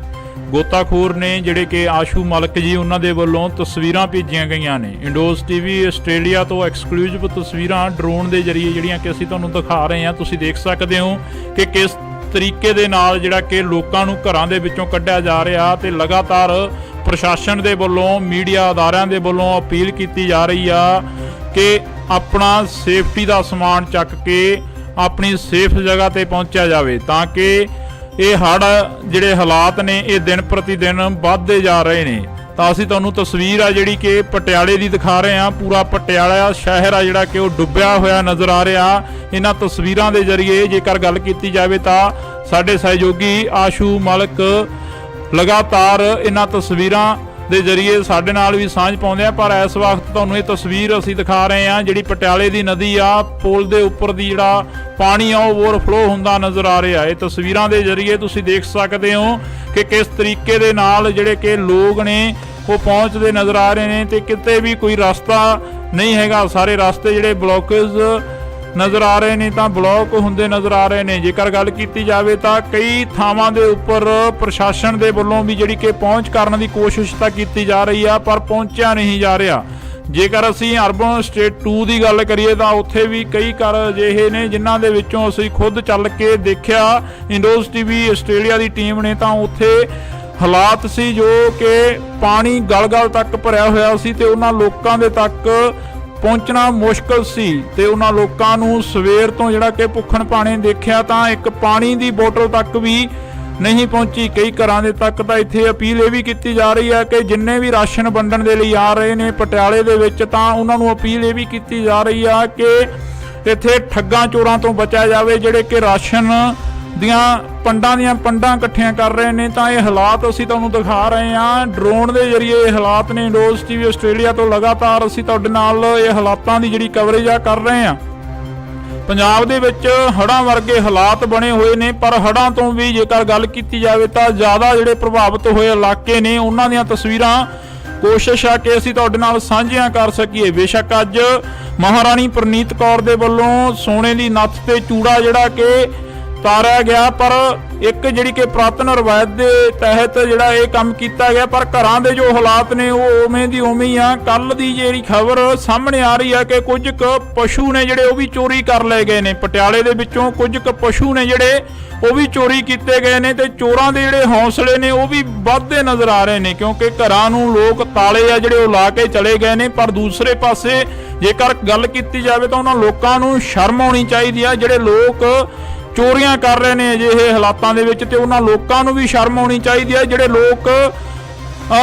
ਗੋਤਾਖੋਰ ਨੇ ਜਿਹੜੇ ਕਿ ਆਸ਼ੂ ਮਲਕ ਜੀ, ਉਹਨਾਂ ਦੇ ਵੱਲੋਂ ਤਸਵੀਰਾਂ ਭੇਜੀਆਂ ਗਈਆਂ ਨੇ। ਇੰਡੋਜ਼ ਟੀਵੀ ਆਸਟ੍ਰੇਲੀਆ ਤੋਂ ਐਕਸਕਲੂਸਿਵ ਤਸਵੀਰਾਂ ਡਰੋਨ ਦੇ ਜ਼ਰੀਏ ਜਿਹੜੀਆਂ ਕਿ ਅਸੀਂ ਤੁਹਾਨੂੰ ਦਿਖਾ ਰਹੇ ਹਾਂ। ਤੁਸੀਂ ਦੇਖ ਸਕਦੇ ਹੋ ਕਿ ਕਿਸ ਤਰੀਕੇ ਦੇ ਨਾਲ ਜਿਹੜਾ ਕਿ ਲੋਕਾਂ ਨੂੰ ਘਰਾਂ ਦੇ ਵਿੱਚੋਂ ਕੱਢਿਆ ਜਾ ਰਿਹਾ, ਤੇ ਲਗਾਤਾਰ ਪ੍ਰਸ਼ਾਸਨ ਦੇ ਵੱਲੋਂ, ਮੀਡੀਆ ਅਦਾਰਿਆਂ ਦੇ ਵੱਲੋਂ ਅਪੀਲ ਕੀਤੀ ਜਾ ਰਹੀ ਆ ਕਿ ਆਪਣਾ ਸੇਫਟੀ ਦਾ ਸਮਾਨ ਚੱਕ ਕੇ ਆਪਣੀ ਸੇਫ ਜਗ੍ਹਾ ਤੇ ਪਹੁੰਚਿਆ ਜਾਵੇ, ਤਾਂ ਕਿ ਇਹ ਹੜ੍ਹ ਜਿਹੜੇ ਹਾਲਾਤ ਨੇ ਇਹ ਦਿਨ ਪ੍ਰਤੀ ਦਿਨ ਵੱਧਦੇ ਜਾ ਰਹੇ ਨੇ। ਤਾਂ ਅਸੀਂ ਤੁਹਾਨੂੰ ਤਸਵੀਰ ਆ ਜਿਹੜੀ ਕਿ ਪਟਿਆਲੇ ਦੀ ਦਿਖਾ ਰਹੇ ਹਾਂ। ਪੂਰਾ ਪਟਿਆਲਾ ਸ਼ਹਿਰ ਆ ਜਿਹੜਾ ਕਿ ਉਹ ਡੁੱਬਿਆ ਹੋਇਆ ਨਜ਼ਰ ਆ ਰਿਹਾ। ਇਹਨਾਂ ਤਸਵੀਰਾਂ ਦੇ ਜ਼ਰੀਏ ਜੇਕਰ ਗੱਲ ਕੀਤੀ ਜਾਵੇ ਤਾਂ ਸਾਡੇ ਸਹਿਯੋਗੀ ਆਸ਼ੂ ਮਲਕ ਲਗਾਤਾਰ ਇਹਨਾਂ ਤਸਵੀਰਾਂ ਦੇ ਜ਼ਰੀਏ ਸਾਡੇ ਨਾਲ ਵੀ ਸਾਂਝ ਪਾਉਂਦੇ ਆ, ਪਰ ਇਸ ਵਕਤ ਤੁਹਾਨੂੰ ਇਹ ਤਸਵੀਰ ਅਸੀਂ ਦਿਖਾ ਰਹੇ ਹਾਂ ਜਿਹੜੀ ਪਟਿਆਲੇ ਦੀ ਨਦੀ ਆ, ਪੁਲ ਦੇ ਉੱਪਰ ਦੀ ਜਿਹੜਾ ਪਾਣੀ ਆ ਉਹ ਓਵਰਫਲੋ ਹੁੰਦਾ ਨਜ਼ਰ ਆ ਰਿਹਾ। ਇਹ ਤਸਵੀਰਾਂ ਦੇ ਜ਼ਰੀਏ ਤੁਸੀਂ ਦੇਖ ਸਕਦੇ ਹੋ ਕਿ ਕਿਸ ਤਰੀਕੇ ਦੇ ਨਾਲ ਜਿਹੜੇ ਕਿ ਲੋਕ ਨੇ ਉਹ ਪਹੁੰਚਦੇ ਨਜ਼ਰ ਆ ਰਹੇ ਨੇ, ਤੇ ਕਿਤੇ ਵੀ ਕੋਈ ਰਸਤਾ ਨਹੀਂ ਹੈਗਾ। ਸਾਰੇ ਰਸਤੇ ਜਿਹੜੇ ਬਲੌਕੇਜ ਨਜ਼ਰ ਆ ਰਹੇ ਨੇ, ਤਾਂ ਬਲੌਕ ਹੁੰਦੇ ਨਜ਼ਰ ਆ ਰਹੇ ਨੇ। ਜੇਕਰ ਗੱਲ ਕੀਤੀ ਜਾਵੇ ਤਾਂ ਕਈ ਥਾਵਾਂ ਦੇ ਉੱਪਰ ਪ੍ਰਸ਼ਾਸਨ ਦੇ ਵੱਲੋਂ ਵੀ ਜਿਹੜੀ ਕਿ ਪਹੁੰਚ ਕਰਨ ਦੀ ਕੋਸ਼ਿਸ਼ ਤਾਂ ਕੀਤੀ ਜਾ ਰਹੀ ਆ, ਪਰ ਪਹੁੰਚਿਆ ਨਹੀਂ ਜਾ ਰਿਹਾ। ਜੇਕਰ ਅਸੀਂ ਅਰਬਨ ਸਟੇਟ 2 ਦੀ ਗੱਲ ਕਰੀਏ ਤਾਂ ਉੱਥੇ ਵੀ ਕਈ ਘਰ ਅਜਿਹੇ ਨੇ ਜਿਨ੍ਹਾਂ ਦੇ ਵਿੱਚੋਂ ਅਸੀਂ ਖੁਦ ਚੱਲ ਕੇ ਦੇਖਿਆ। ਇੰਡੋਜ਼ ਟੀਵੀ ਆਸਟ੍ਰੇਲੀਆ ਦੀ ਟੀਮ ਨੇ, ਤਾਂ ਉੱਥੇ ਹਾਲਾਤ ਸੀ ਜੋ ਕਿ ਪਾਣੀ ਗਲ-ਗਲ ਤੱਕ ਭਰਿਆ ਹੋਇਆ ਸੀ, ਤੇ ਉਹਨਾਂ ਲੋਕਾਂ ਦੇ ਤੱਕ ਪਹੁੰਚਣਾ ਮੁਸ਼ਕਲ ਸੀ, ਤੇ ਉਹਨਾਂ ਲੋਕਾਂ ਨੂੰ ਸਵੇਰ ਤੋਂ ਜਿਹੜਾ ਕਿ ਭੁੱਖਣ ਭਾਣੇ ਦੇਖਿਆ ਤਾਂ ਇੱਕ ਪਾਣੀ ਦੀ ਬੋਤਲ ਤੱਕ ਵੀ ਨਹੀਂ ਪਹੁੰਚੀ। ਕਈ ਘਰਾਂ ਦੇ ਤੱਕ ਤਾਂ ਇੱਥੇ ਅਪੀਲ ਇਹ ਵੀ ਕੀਤੀ ਜਾ ਰਹੀ ਹੈ ਕਿ ਜਿੰਨੇ ਵੀ ਰਾਸ਼ਨ ਵੰਡਣ ਦੇ ਲਈ ਆ ਰਹੇ ਨੇ ਪਟਿਆਲੇ ਦੇ ਵਿੱਚ, ਤਾਂ ਉਹਨਾਂ ਨੂੰ ਅਪੀਲ ਇਹ ਵੀ ਕੀਤੀ ਜਾ ਰਹੀ ਆ ਕਿ ਇੱਥੇ ਠੱਗਾਂ ਚੋਰਾਂ ਤੋਂ ਬਚਿਆ ਜਾਵੇ ਜਿਹੜੇ ਕਿ ਰਾਸ਼ਨ ਦੀਆਂ ਪੰਡਾਂ ਇਕੱਠੀਆਂ ਕਰ ਰਹੇ ਨੇ। ਤਾਂ ਇਹ ਹਾਲਾਤ ਅਸੀਂ ਤੁਹਾਨੂੰ ਦਿਖਾ ਰਹੇ ਹਾਂ ਡਰੋਨ ਦੇ ਜ਼ਰੀਏ। ਇਹ ਹਾਲਾਤ ਨੇ ਇੰਡੋਜ਼ ਟੀਵੀ ਆਸਟ੍ਰੇਲੀਆ ਤੋਂ ਲਗਾਤਾਰ ਅਸੀਂ ਤੁਹਾਡੇ ਨਾਲ ਇਹ ਹਾਲਾਤਾਂ ਦੀ ਜਿਹੜੀ ਕਵਰੇਜ ਆ ਕਰ ਰਹੇ ਹਾਂ। ਪੰਜਾਬ ਦੇ ਵਿੱਚ ਹੜ੍ਹਾਂ ਵਰਗੇ ਹਾਲਾਤ ਬਣੇ ਹੋਏ ਨੇ, ਪਰ ਹੜ੍ਹਾਂ ਤੋਂ ਵੀ ਜੇਕਰ ਗੱਲ ਕੀਤੀ ਜਾਵੇ ਤਾਂ ਜ਼ਿਆਦਾ ਜਿਹੜੇ ਪ੍ਰਭਾਵਿਤ ਹੋਏ ਇਲਾਕੇ ਨੇ ਉਹਨਾਂ ਦੀਆਂ ਤਸਵੀਰਾਂ ਕੋਸ਼ਿਸ਼ ਆ ਕਿ ਅਸੀਂ ਤੁਹਾਡੇ ਨਾਲ ਸਾਂਝੀਆਂ ਕਰ ਸਕੀਏ। ਬੇਸ਼ੱਕ ਅੱਜ ਮਹਾਰਾਣੀ ਪ੍ਰਨੀਤ ਕੌਰ ਦੇ ਵੱਲੋਂ ਸੋਨੇ ਦੀ ਨੱਥ ਤੇ ਚੂੜਾ ਜਿਹੜਾ ਕਿ ਤਾਰਿਆ ਗਿਆ, ਪਰ ਇੱਕ ਜਿਹੜੀ ਕਿ ਪੁਰਾਤਨ ਰਵਾਇਤ ਦੇ ਤਹਿਤ ਜਿਹੜਾ ਇਹ ਕੰਮ ਕੀਤਾ ਗਿਆ, ਪਰ ਘਰਾਂ ਦੇ ਜੋ ਹਾਲਾਤ ਨੇ ਉਹ ਉਵੇਂ ਦੀ ਉਵੇਂ ਹੀ ਆ। ਕੱਲ ਦੀ ਜਿਹੜੀ ਖਬਰ ਸਾਹਮਣੇ ਆ ਰਹੀ ਹੈ ਕਿ ਕੁਝ ਕੁ ਪਸ਼ੂ ਨੇ ਜਿਹੜੇ ਉਹ ਵੀ ਚੋਰੀ ਕਰ ਲਏ ਗਏ ਨੇ। ਪਟਿਆਲੇ ਦੇ ਵਿੱਚੋਂ ਕੁਝ ਕੁ ਪਸ਼ੂ ਨੇ ਜਿਹੜੇ ਉਹ ਵੀ ਚੋਰੀ ਕੀਤੇ ਗਏ ਨੇ, ਤੇ ਚੋਰਾਂ ਦੇ ਜਿਹੜੇ ਹੌਸਲੇ ਨੇ ਉਹ ਵੀ ਵੱਧਦੇ ਨਜ਼ਰ ਆ ਰਹੇ ਨੇ, ਕਿਉਂਕਿ ਘਰਾਂ ਨੂੰ ਲੋਕ ਤਾਲੇ ਆ ਜਿਹੜੇ ਉਹ ਲਾ ਕੇ ਚਲੇ ਗਏ ਨੇ। ਪਰ ਦੂਸਰੇ ਪਾਸੇ ਜੇਕਰ ਗੱਲ ਕੀਤੀ ਜਾਵੇ ਤਾਂ ਉਹਨਾਂ ਲੋਕਾਂ ਨੂੰ ਸ਼ਰਮ ਆਉਣੀ ਚਾਹੀਦੀ ਆ ਜਿਹੜੇ ਲੋਕ ਚੋਰੀਆਂ ਕਰ ਰਹੇ ਨੇ ਅਜਿਹੇ ਹਾਲਾਤਾਂ ਦੇ ਵਿੱਚ, ਤੇ ਉਹਨਾਂ ਲੋਕਾਂ ਨੂੰ ਵੀ ਸ਼ਰਮ ਆਉਣੀ ਚਾਹੀਦੀ ਹੈ ਜਿਹੜੇ ਲੋਕ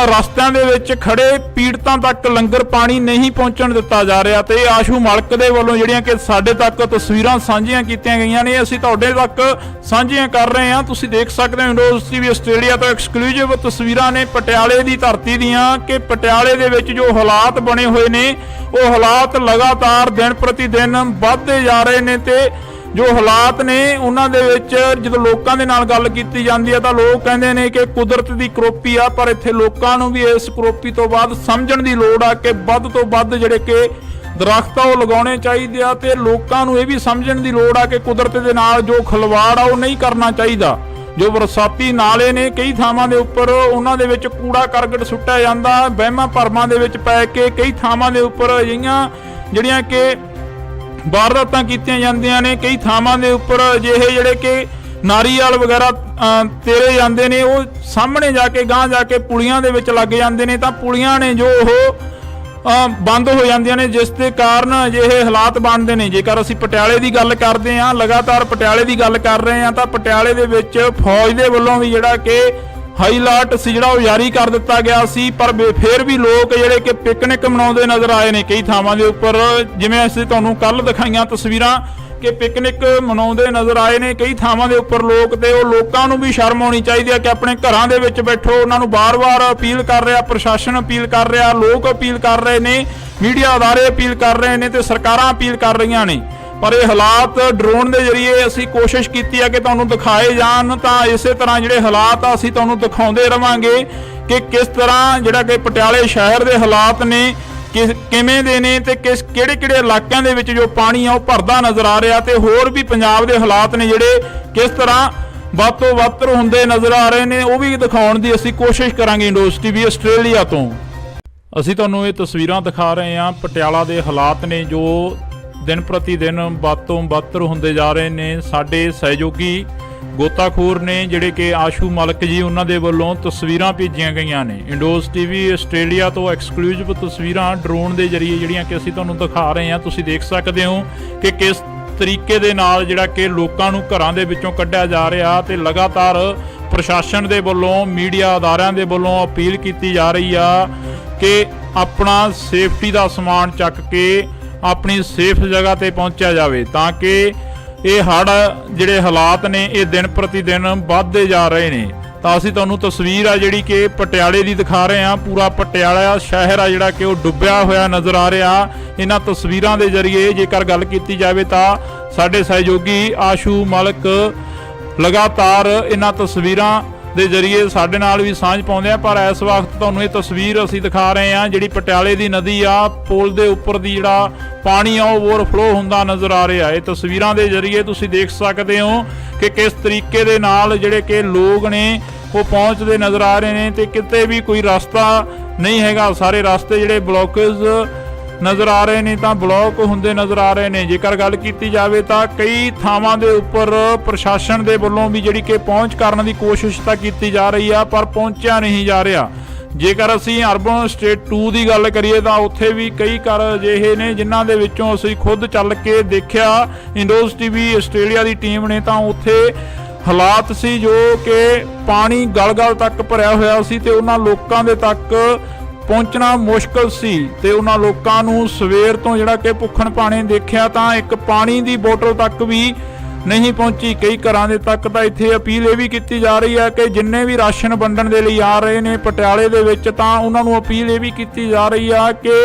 ਰਸਤਿਆਂ ਦੇ ਵਿੱਚ ਖੜੇ ਪੀੜਤਾਂ ਤੱਕ ਲੰਗਰ ਪਾਣੀ ਨਹੀਂ ਪਹੁੰਚਣ ਦਿੱਤਾ ਜਾ ਰਿਹਾ। ਤੇ ਆਸ਼ੂ ਮਲਕ ਦੇ ਵੱਲੋਂ ਜਿਹੜੀਆਂ ਕਿ ਸਾਡੇ ਤੱਕ ਤਸਵੀਰਾਂ ਸਾਂਝੀਆਂ ਕੀਤੀਆਂ ਗਈਆਂ ਨੇ, ਅਸੀਂ ਤੁਹਾਡੇ ਤੱਕ ਸਾਂਝੀਆਂ ਕਰ ਰਹੇ ਹਾਂ। ਤੁਸੀਂ ਦੇਖ ਸਕਦੇ ਹੋ ਇੰਡੋਜ਼ ਟੀਵੀ ਆਸਟ੍ਰੇਲੀਆ ਤੋਂ ਐਕਸਕਲੂਸਿਵ ਤਸਵੀਰਾਂ ਨੇ ਪਟਿਆਲੇ ਦੀ ਧਰਤੀ ਦੀਆਂ, ਕਿ ਪਟਿਆਲੇ ਦੇ ਵਿੱਚ ਜੋ ਹਾਲਾਤ ਬਣੇ ਹੋਏ ਨੇ ਉਹ ਹਾਲਾਤ ਲਗਾਤਾਰ ਦਿਨ ਪ੍ਰਤੀ ਦਿਨ ਵੱਧਦੇ ਜਾ ਰਹੇ ਨੇ, ਤੇ ਜੋ ਹਾਲਾਤ ਨੇ ਉਹਨਾਂ ਦੇ ਵਿੱਚ ਜਦੋਂ ਲੋਕਾਂ ਦੇ ਨਾਲ ਗੱਲ ਕੀਤੀ ਜਾਂਦੀ ਹੈ ਤਾਂ ਲੋਕ ਕਹਿੰਦੇ ਨੇ ਕਿ ਕੁਦਰਤ ਦੀ ਕਰੋਪੀ ਆ, ਪਰ ਇੱਥੇ ਲੋਕਾਂ ਨੂੰ ਵੀ ਇਸ ਕਰੋਪੀ ਤੋਂ ਬਾਅਦ ਸਮਝਣ ਦੀ ਲੋੜ ਆ ਕਿ ਵੱਧ ਤੋਂ ਵੱਧ ਜਿਹੜੇ ਕਿ ਦਰਖਤ ਆ ਉਹ ਲਗਾਉਣੇ ਚਾਹੀਦੇ ਆ, ਤੇ ਲੋਕਾਂ ਨੂੰ ਇਹ ਵੀ ਸਮਝਣ ਦੀ ਲੋੜ ਆ ਕਿ ਕੁਦਰਤ ਦੇ ਨਾਲ ਜੋ ਖਿਲਵਾੜ ਆ ਉਹ ਨਹੀਂ ਕਰਨਾ ਚਾਹੀਦਾ। ਜੋ ਬਰਸਾਤੀ ਨਾਲੇ ਨੇ ਕਈ ਥਾਵਾਂ ਦੇ ਉੱਪਰ ਉਹਨਾਂ ਦੇ ਵਿੱਚ ਕੂੜਾ ਕਰਕਟ ਸੁੱਟਿਆ ਜਾਂਦਾ, ਵਹਿਮਾਂ ਭਰਮਾਂ ਦੇ ਵਿੱਚ ਪੈ ਕੇ ਕਈ ਥਾਵਾਂ ਦੇ ਉੱਪਰ ਅਜਿਹੀਆਂ ਜਿਹੜੀਆਂ ਕਿ ਵਾਰਦਾਤਾਂ ਕੀਤੀਆਂ ਜਾਂਦੀਆਂ ਨੇ। ਕਈ ਥਾਵਾਂ ਦੇ ਉੱਪਰ ਅਜਿਹੇ ਜਿਹੜੇ ਕਿ ਨਾਰੀਅਲ ਵਗੈਰਾ ਤੇਰੇ ਜਾਂਦੇ ਨੇ, ਉਹ ਸਾਹਮਣੇ ਜਾ ਕੇ ਗਾਂਹ ਜਾ ਕੇ ਪੁਲੀਆਂ ਦੇ ਵਿੱਚ ਲੱਗ ਜਾਂਦੇ ਨੇ, ਤਾਂ ਪੁਲੀਆਂ ਨੇ ਜੋ ਉਹ ਬੰਦ ਹੋ ਜਾਂਦੀਆਂ ਨੇ, ਜਿਸ ਦੇ ਕਾਰਨ ਅਜਿਹੇ ਹਾਲਾਤ ਬਣਦੇ ਨੇ। ਜੇਕਰ ਅਸੀਂ ਪਟਿਆਲੇ ਦੀ ਗੱਲ ਕਰਦੇ ਹਾਂ, ਲਗਾਤਾਰ ਪਟਿਆਲੇ ਦੀ ਗੱਲ ਕਰ ਰਹੇ ਹਾਂ, ਤਾਂ ਪਟਿਆਲੇ ਦੇ ਵਿੱਚ ਫੌਜ ਦੇ ਵੱਲੋਂ ਵੀ ਜਿਹੜਾ ਕਿ ਹਾਈ ਅਲਰਟ ਸੀ ਜਿਹੜਾ ਉਹ ਜਾਰੀ ਕਰ ਦਿੱਤਾ ਗਿਆ ਸੀ, ਪਰ ਫਿਰ ਵੀ ਲੋਕ ਜਿਹੜੇ ਕਿ ਪਿਕਨਿਕ ਮਨਾਉਂਦੇ ਨਜ਼ਰ ਆਏ ਨੇ ਕਈ ਥਾਵਾਂ ਦੇ ਉੱਪਰ। ਜਿਵੇਂ ਅਸੀਂ ਤੁਹਾਨੂੰ ਕੱਲ ਦਿਖਾਈਆਂ ਤਸਵੀਰਾਂ ਕਿ ਪਿਕਨਿਕ ਮਨਾਉਂਦੇ ਨਜ਼ਰ ਆਏ ਨੇ ਕਈ ਥਾਵਾਂ ਦੇ ਉੱਪਰ ਲੋਕ, ਤੇ ਉਹ ਲੋਕਾਂ ਨੂੰ ਵੀ ਸ਼ਰਮ ਆਉਣੀ ਚਾਹੀਦੀ ਹੈ ਕਿ ਆਪਣੇ ਘਰਾਂ ਦੇ ਵਿੱਚ ਬੈਠੋ। ਉਹਨਾਂ ਨੂੰ ਬਾਰ-ਬਾਰ ਅਪੀਲ ਕਰ ਰਿਹਾ, ਪ੍ਰਸ਼ਾਸਨ ਅਪੀਲ ਕਰ ਰਿਹਾ, ਲੋਕ ਅਪੀਲ ਕਰ ਰਹੇ ਨੇ, ਮੀਡੀਆ ਅਦਾਰੇ ਅਪੀਲ ਕਰ ਰਹੇ ਨੇ ਤੇ ਸਰਕਾਰਾਂ ਅਪੀਲ ਕਰ ਰਹੀਆਂ ਨੇ। ਪਰ ਇਹ ਹਾਲਾਤ ਡਰੋਨ ਦੇ ਜ਼ਰੀਏ ਅਸੀਂ ਕੋਸ਼ਿਸ਼ ਕੀਤੀ ਹੈ ਕਿ ਤੁਹਾਨੂੰ ਦਿਖਾਏ ਜਾਣ, ਤਾਂ ਇਸੇ ਤਰ੍ਹਾਂ ਜਿਹੜੇ ਹਾਲਾਤ ਆ ਅਸੀਂ ਤੁਹਾਨੂੰ ਦਿਖਾਉਂਦੇ ਰਵਾਂਗੇ ਕਿ ਕਿਸ ਤਰ੍ਹਾਂ ਜਿਹੜਾ ਕਿ ਪਟਿਆਲੇ ਸ਼ਹਿਰ ਦੇ ਹਾਲਾਤ ਨੇ ਕਿਵੇਂ ਦੇ ਨੇ, ਤੇ ਕਿਹੜੇ ਇਲਾਕਿਆਂ ਦੇ ਵਿੱਚ ਜੋ ਪਾਣੀ ਆ ਉਹ ਭਰਦਾ ਨਜ਼ਰ ਆ ਰਿਹਾ, ਤੇ ਹੋਰ ਵੀ ਪੰਜਾਬ ਦੇ ਹਾਲਾਤ ਨੇ ਜਿਹੜੇ ਕਿਸ ਤਰ੍ਹਾਂ ਵੱਧ ਤੋਂ ਵੱਧ ਹੁੰਦੇ ਨਜ਼ਰ ਆ ਰਹੇ ਨੇ, ਉਹ ਵੀ ਦਿਖਾਉਣ ਦੀ ਅਸੀਂ ਕੋਸ਼ਿਸ਼ ਕਰਾਂਗੇ। ਇੰਡੋਜ਼ ਟੀਵੀ ਆਸਟ੍ਰੇਲੀਆ ਤੋਂ ਅਸੀਂ ਤੁਹਾਨੂੰ ਇਹ ਤਸਵੀਰਾਂ ਦਿਖਾ ਰਹੇ ਹਾਂ। ਪਟਿਆਲਾ ਦੇ ਹਾਲਾਤ ਨੇ ਜੋ ਦਿਨ ਪ੍ਰਤੀ ਦਿਨ ਵੱਧ ਤੋਂ ਬੱਤਰ ਹੁੰਦੇ ਜਾ ਰਹੇ ਨੇ। ਸਾਡੇ ਸਹਿਯੋਗੀ ਗੋਤਾਖੋਰ ਨੇ ਜਿਹੜੇ ਕਿ ਆਸ਼ੂ ਮਲਕ ਜੀ, ਉਹਨਾਂ ਦੇ ਵੱਲੋਂ ਤਸਵੀਰਾਂ ਭੇਜੀਆਂ ਗਈਆਂ ਨੇ। ਇੰਡੋਜ਼ ਟੀਵੀ ਆਸਟ੍ਰੇਲੀਆ ਤੋਂ ਐਕਸਕਲੂਸਿਵ ਤਸਵੀਰਾਂ ਡਰੋਨ ਦੇ ਜ਼ਰੀਏ ਜਿਹੜੀਆਂ ਕਿ ਅਸੀਂ ਤੁਹਾਨੂੰ ਦਿਖਾ ਰਹੇ ਹਾਂ। ਤੁਸੀਂ ਦੇਖ ਸਕਦੇ ਹੋ ਕਿ ਕਿਸ ਤਰੀਕੇ ਦੇ ਨਾਲ ਜਿਹੜਾ ਕਿ ਲੋਕਾਂ ਨੂੰ ਘਰਾਂ ਦੇ ਵਿੱਚੋਂ ਕੱਢਿਆ ਜਾ ਰਿਹਾ, ਤੇ ਲਗਾਤਾਰ ਪ੍ਰਸ਼ਾਸਨ ਦੇ ਵੱਲੋਂ, ਮੀਡੀਆ ਅਦਾਰਿਆਂ ਦੇ ਵੱਲੋਂ ਅਪੀਲ ਕੀਤੀ ਜਾ ਰਹੀ ਆ ਕਿ ਆਪਣਾ ਸੇਫਟੀ ਦਾ ਸਮਾਨ ਚੱਕ ਕੇ ਆਪਣੀ ਸੇਫ ਜਗ੍ਹਾ ਤੇ ਪਹੁੰਚਿਆ ਜਾਵੇ, ਤਾਂ ਕਿ ਇਹ ਹੜ੍ਹ ਜਿਹੜੇ ਹਾਲਾਤ ਨੇ ਇਹ ਦਿਨ ਪ੍ਰਤੀ ਦਿਨ ਵੱਧਦੇ ਜਾ ਰਹੇ ਨੇ। ਤਾਂ ਅਸੀਂ ਤੁਹਾਨੂੰ ਤਸਵੀਰ ਆ ਜਿਹੜੀ ਕਿ ਪਟਿਆਲੇ ਦੀ ਦਿਖਾ ਰਹੇ ਹਾਂ। ਪੂਰਾ ਪਟਿਆਲਾ ਸ਼ਹਿਰ ਆ ਜਿਹੜਾ ਕਿ ਉਹ ਡੁੱਬਿਆ ਹੋਇਆ ਨਜ਼ਰ ਆ ਰਿਹਾ। ਇਹਨਾਂ ਤਸਵੀਰਾਂ ਦੇ ਜ਼ਰੀਏ ਜੇਕਰ ਗੱਲ ਕੀਤੀ ਜਾਵੇ ਤਾਂ ਸਾਡੇ ਸਹਿਯੋਗੀ ਆਸ਼ੂ ਮਲਕ ਲਗਾਤਾਰ ਇਹਨਾਂ ਤਸਵੀਰਾਂ ਦੇ ਜ਼ਰੀਏ ਸਾਡੇ ਨਾਲ ਵੀ ਸਾਂਝ ਪਾਉਂਦੇ ਆ, ਪਰ ਇਸ ਵਕਤ ਤੁਹਾਨੂੰ ਇਹ ਤਸਵੀਰ ਅਸੀਂ ਦਿਖਾ ਰਹੇ ਹਾਂ ਜਿਹੜੀ ਪਟਿਆਲੇ ਦੀ ਨਦੀ ਆ, ਪੁਲ ਦੇ ਉੱਪਰ ਦੀ ਜਿਹੜਾ ਪਾਣੀ ਆ ਉਹ ਓਵਰਫਲੋ ਹੁੰਦਾ ਨਜ਼ਰ ਆ ਰਿਹਾ। ਇਹ ਤਸਵੀਰਾਂ ਦੇ ਜ਼ਰੀਏ ਤੁਸੀਂ ਦੇਖ ਸਕਦੇ ਹੋ ਕਿ ਕਿਸ ਤਰੀਕੇ ਦੇ ਨਾਲ ਜਿਹੜੇ ਕਿ ਲੋਕ ਨੇ ਉਹ ਪਹੁੰਚਦੇ ਨਜ਼ਰ ਆ ਰਹੇ ਨੇ, ਤੇ ਕਿਤੇ ਵੀ ਕੋਈ ਰਸਤਾ ਨਹੀਂ ਹੈਗਾ। ਸਾਰੇ ਰਸਤੇ ਜਿਹੜੇ ਬਲੌਕੇਜ ਨਜ਼ਰ ਆ ਰਹੇ ਨੇ, ਤਾਂ ਬਲੌਕ ਹੁੰਦੇ ਨਜ਼ਰ ਆ ਰਹੇ ਨੇ। ਜੇਕਰ ਗੱਲ ਕੀਤੀ ਜਾਵੇ ਤਾਂ ਕਈ ਥਾਵਾਂ ਦੇ ਉੱਪਰ ਪ੍ਰਸ਼ਾਸਨ ਦੇ ਵੱਲੋਂ ਵੀ ਜਿਹੜੀ ਕਿ ਪਹੁੰਚ ਕਰਨ ਦੀ ਕੋਸ਼ਿਸ਼ ਤਾਂ ਕੀਤੀ ਜਾ ਰਹੀ ਆ, ਪਰ ਪਹੁੰਚਿਆ ਨਹੀਂ ਜਾ ਰਿਹਾ। ਜੇਕਰ ਅਸੀਂ ਅਰਬਨ ਸਟੇਟ 2 ਦੀ ਗੱਲ ਕਰੀਏ ਤਾਂ ਉੱਥੇ ਵੀ ਕਈ ਘਰ ਅਜਿਹੇ ਨੇ ਜਿਨ੍ਹਾਂ ਦੇ ਵਿੱਚੋਂ ਅਸੀਂ ਖੁਦ ਚੱਲ ਕੇ ਦੇਖਿਆ, ਇੰਡੋਜ਼ ਟੀਵੀ ਆਸਟ੍ਰੇਲੀਆ ਦੀ ਟੀਮ ਨੇ, ਤਾਂ ਉੱਥੇ ਹਾਲਾਤ ਸੀ ਜੋ ਕਿ ਪਾਣੀ ਗਲ-ਗਲ ਤੱਕ ਭਰਿਆ ਹੋਇਆ ਸੀ, ਤੇ ਉਹਨਾਂ ਲੋਕਾਂ ਦੇ ਤੱਕ ਪਹੁੰਚਣਾ ਮੁਸ਼ਕਲ ਸੀ। ਤੇ ਉਹਨਾਂ ਲੋਕਾਂ ਨੂੰ ਸਵੇਰ ਤੋਂ ਜਿਹੜਾ ਕਿ ਭੁੱਖਣ ਭਾਣੇ ਦੇਖਿਆ ਤਾਂ ਇੱਕ ਪਾਣੀ ਦੀ ਬੋਤਲ ਤੱਕ ਵੀ ਨਹੀਂ ਪਹੁੰਚੀ। ਕਈ ਘਰਾਂ ਦੇ ਤੱਕ ਤਾਂ ਇੱਥੇ ਅਪੀਲ ਇਹ ਵੀ ਕੀਤੀ ਜਾ ਰਹੀ ਹੈ ਕਿ ਜਿੰਨੇ ਵੀ ਰਾਸ਼ਨ ਵੰਡਣ ਦੇ ਲਈ ਆ ਰਹੇ ਨੇ ਪਟਿਆਲੇ ਦੇ ਵਿੱਚ, ਤਾਂ ਉਹਨਾਂ ਨੂੰ ਅਪੀਲ ਇਹ ਵੀ ਕੀਤੀ ਜਾ ਰਹੀ ਆ ਕਿ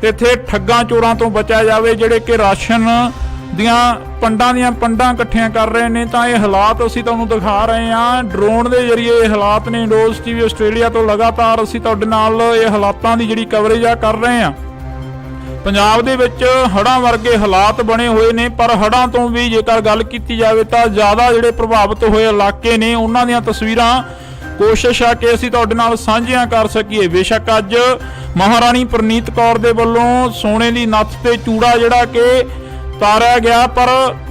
ਇੱਥੇ ਠੱਗਾਂ ਚੋਰਾਂ ਤੋਂ ਬਚਿਆ ਜਾਵੇ ਜਿਹੜੇ ਕਿ ਰਾਸ਼ਨ ਦੀਆਂ ਪੰਡਾਂ ਇਕੱਠੀਆਂ ਕਰ ਰਹੇ ਨੇ। ਤਾਂ ਇਹ ਹਾਲਾਤ ਅਸੀਂ ਤੁਹਾਨੂੰ ਦਿਖਾ ਰਹੇ ਹਾਂ ਡਰੋਨ ਦੇ ਜ਼ਰੀਏ। ਇਹ ਹਾਲਾਤ ਨੇ ਇੰਡੋਜ਼ ਟੀਵੀ ਆਸਟ੍ਰੇਲੀਆ ਤੋਂ ਲਗਾਤਾਰ ਅਸੀਂ ਤੁਹਾਡੇ ਨਾਲ ਇਹ ਹਾਲਾਤਾਂ ਦੀ ਜਿਹੜੀ ਕਵਰੇਜ ਆ ਕਰ ਰਹੇ ਹਾਂ। ਪੰਜਾਬ ਦੇ ਵਿੱਚ ਹੜ੍ਹਾਂ ਵਰਗੇ ਹਾਲਾਤ ਬਣੇ ਹੋਏ ਨੇ, ਪਰ ਹੜ੍ਹਾਂ ਤੋਂ ਵੀ ਜੇਕਰ ਗੱਲ ਕੀਤੀ ਜਾਵੇ ਤਾਂ ਜ਼ਿਆਦਾ ਜਿਹੜੇ ਪ੍ਰਭਾਵਿਤ ਹੋਏ ਇਲਾਕੇ ਨੇ ਉਹਨਾਂ ਦੀਆਂ ਤਸਵੀਰਾਂ ਕੋਸ਼ਿਸ਼ ਆ ਕਿ ਅਸੀਂ ਤੁਹਾਡੇ ਨਾਲ ਸਾਂਝੀਆਂ ਕਰ ਸਕੀਏ। ਬੇਸ਼ੱਕ ਅੱਜ ਮਹਾਰਾਣੀ ਪ੍ਰਨੀਤ ਕੌਰ ਦੇ ਵੱਲੋਂ ਸੋਨੇ ਦੀ ਨੱਥ ਤੇ ਚੂੜਾ ਜਿਹੜਾ ਕਿ ਤਾਰਿਆ ਗਿਆ, ਪਰ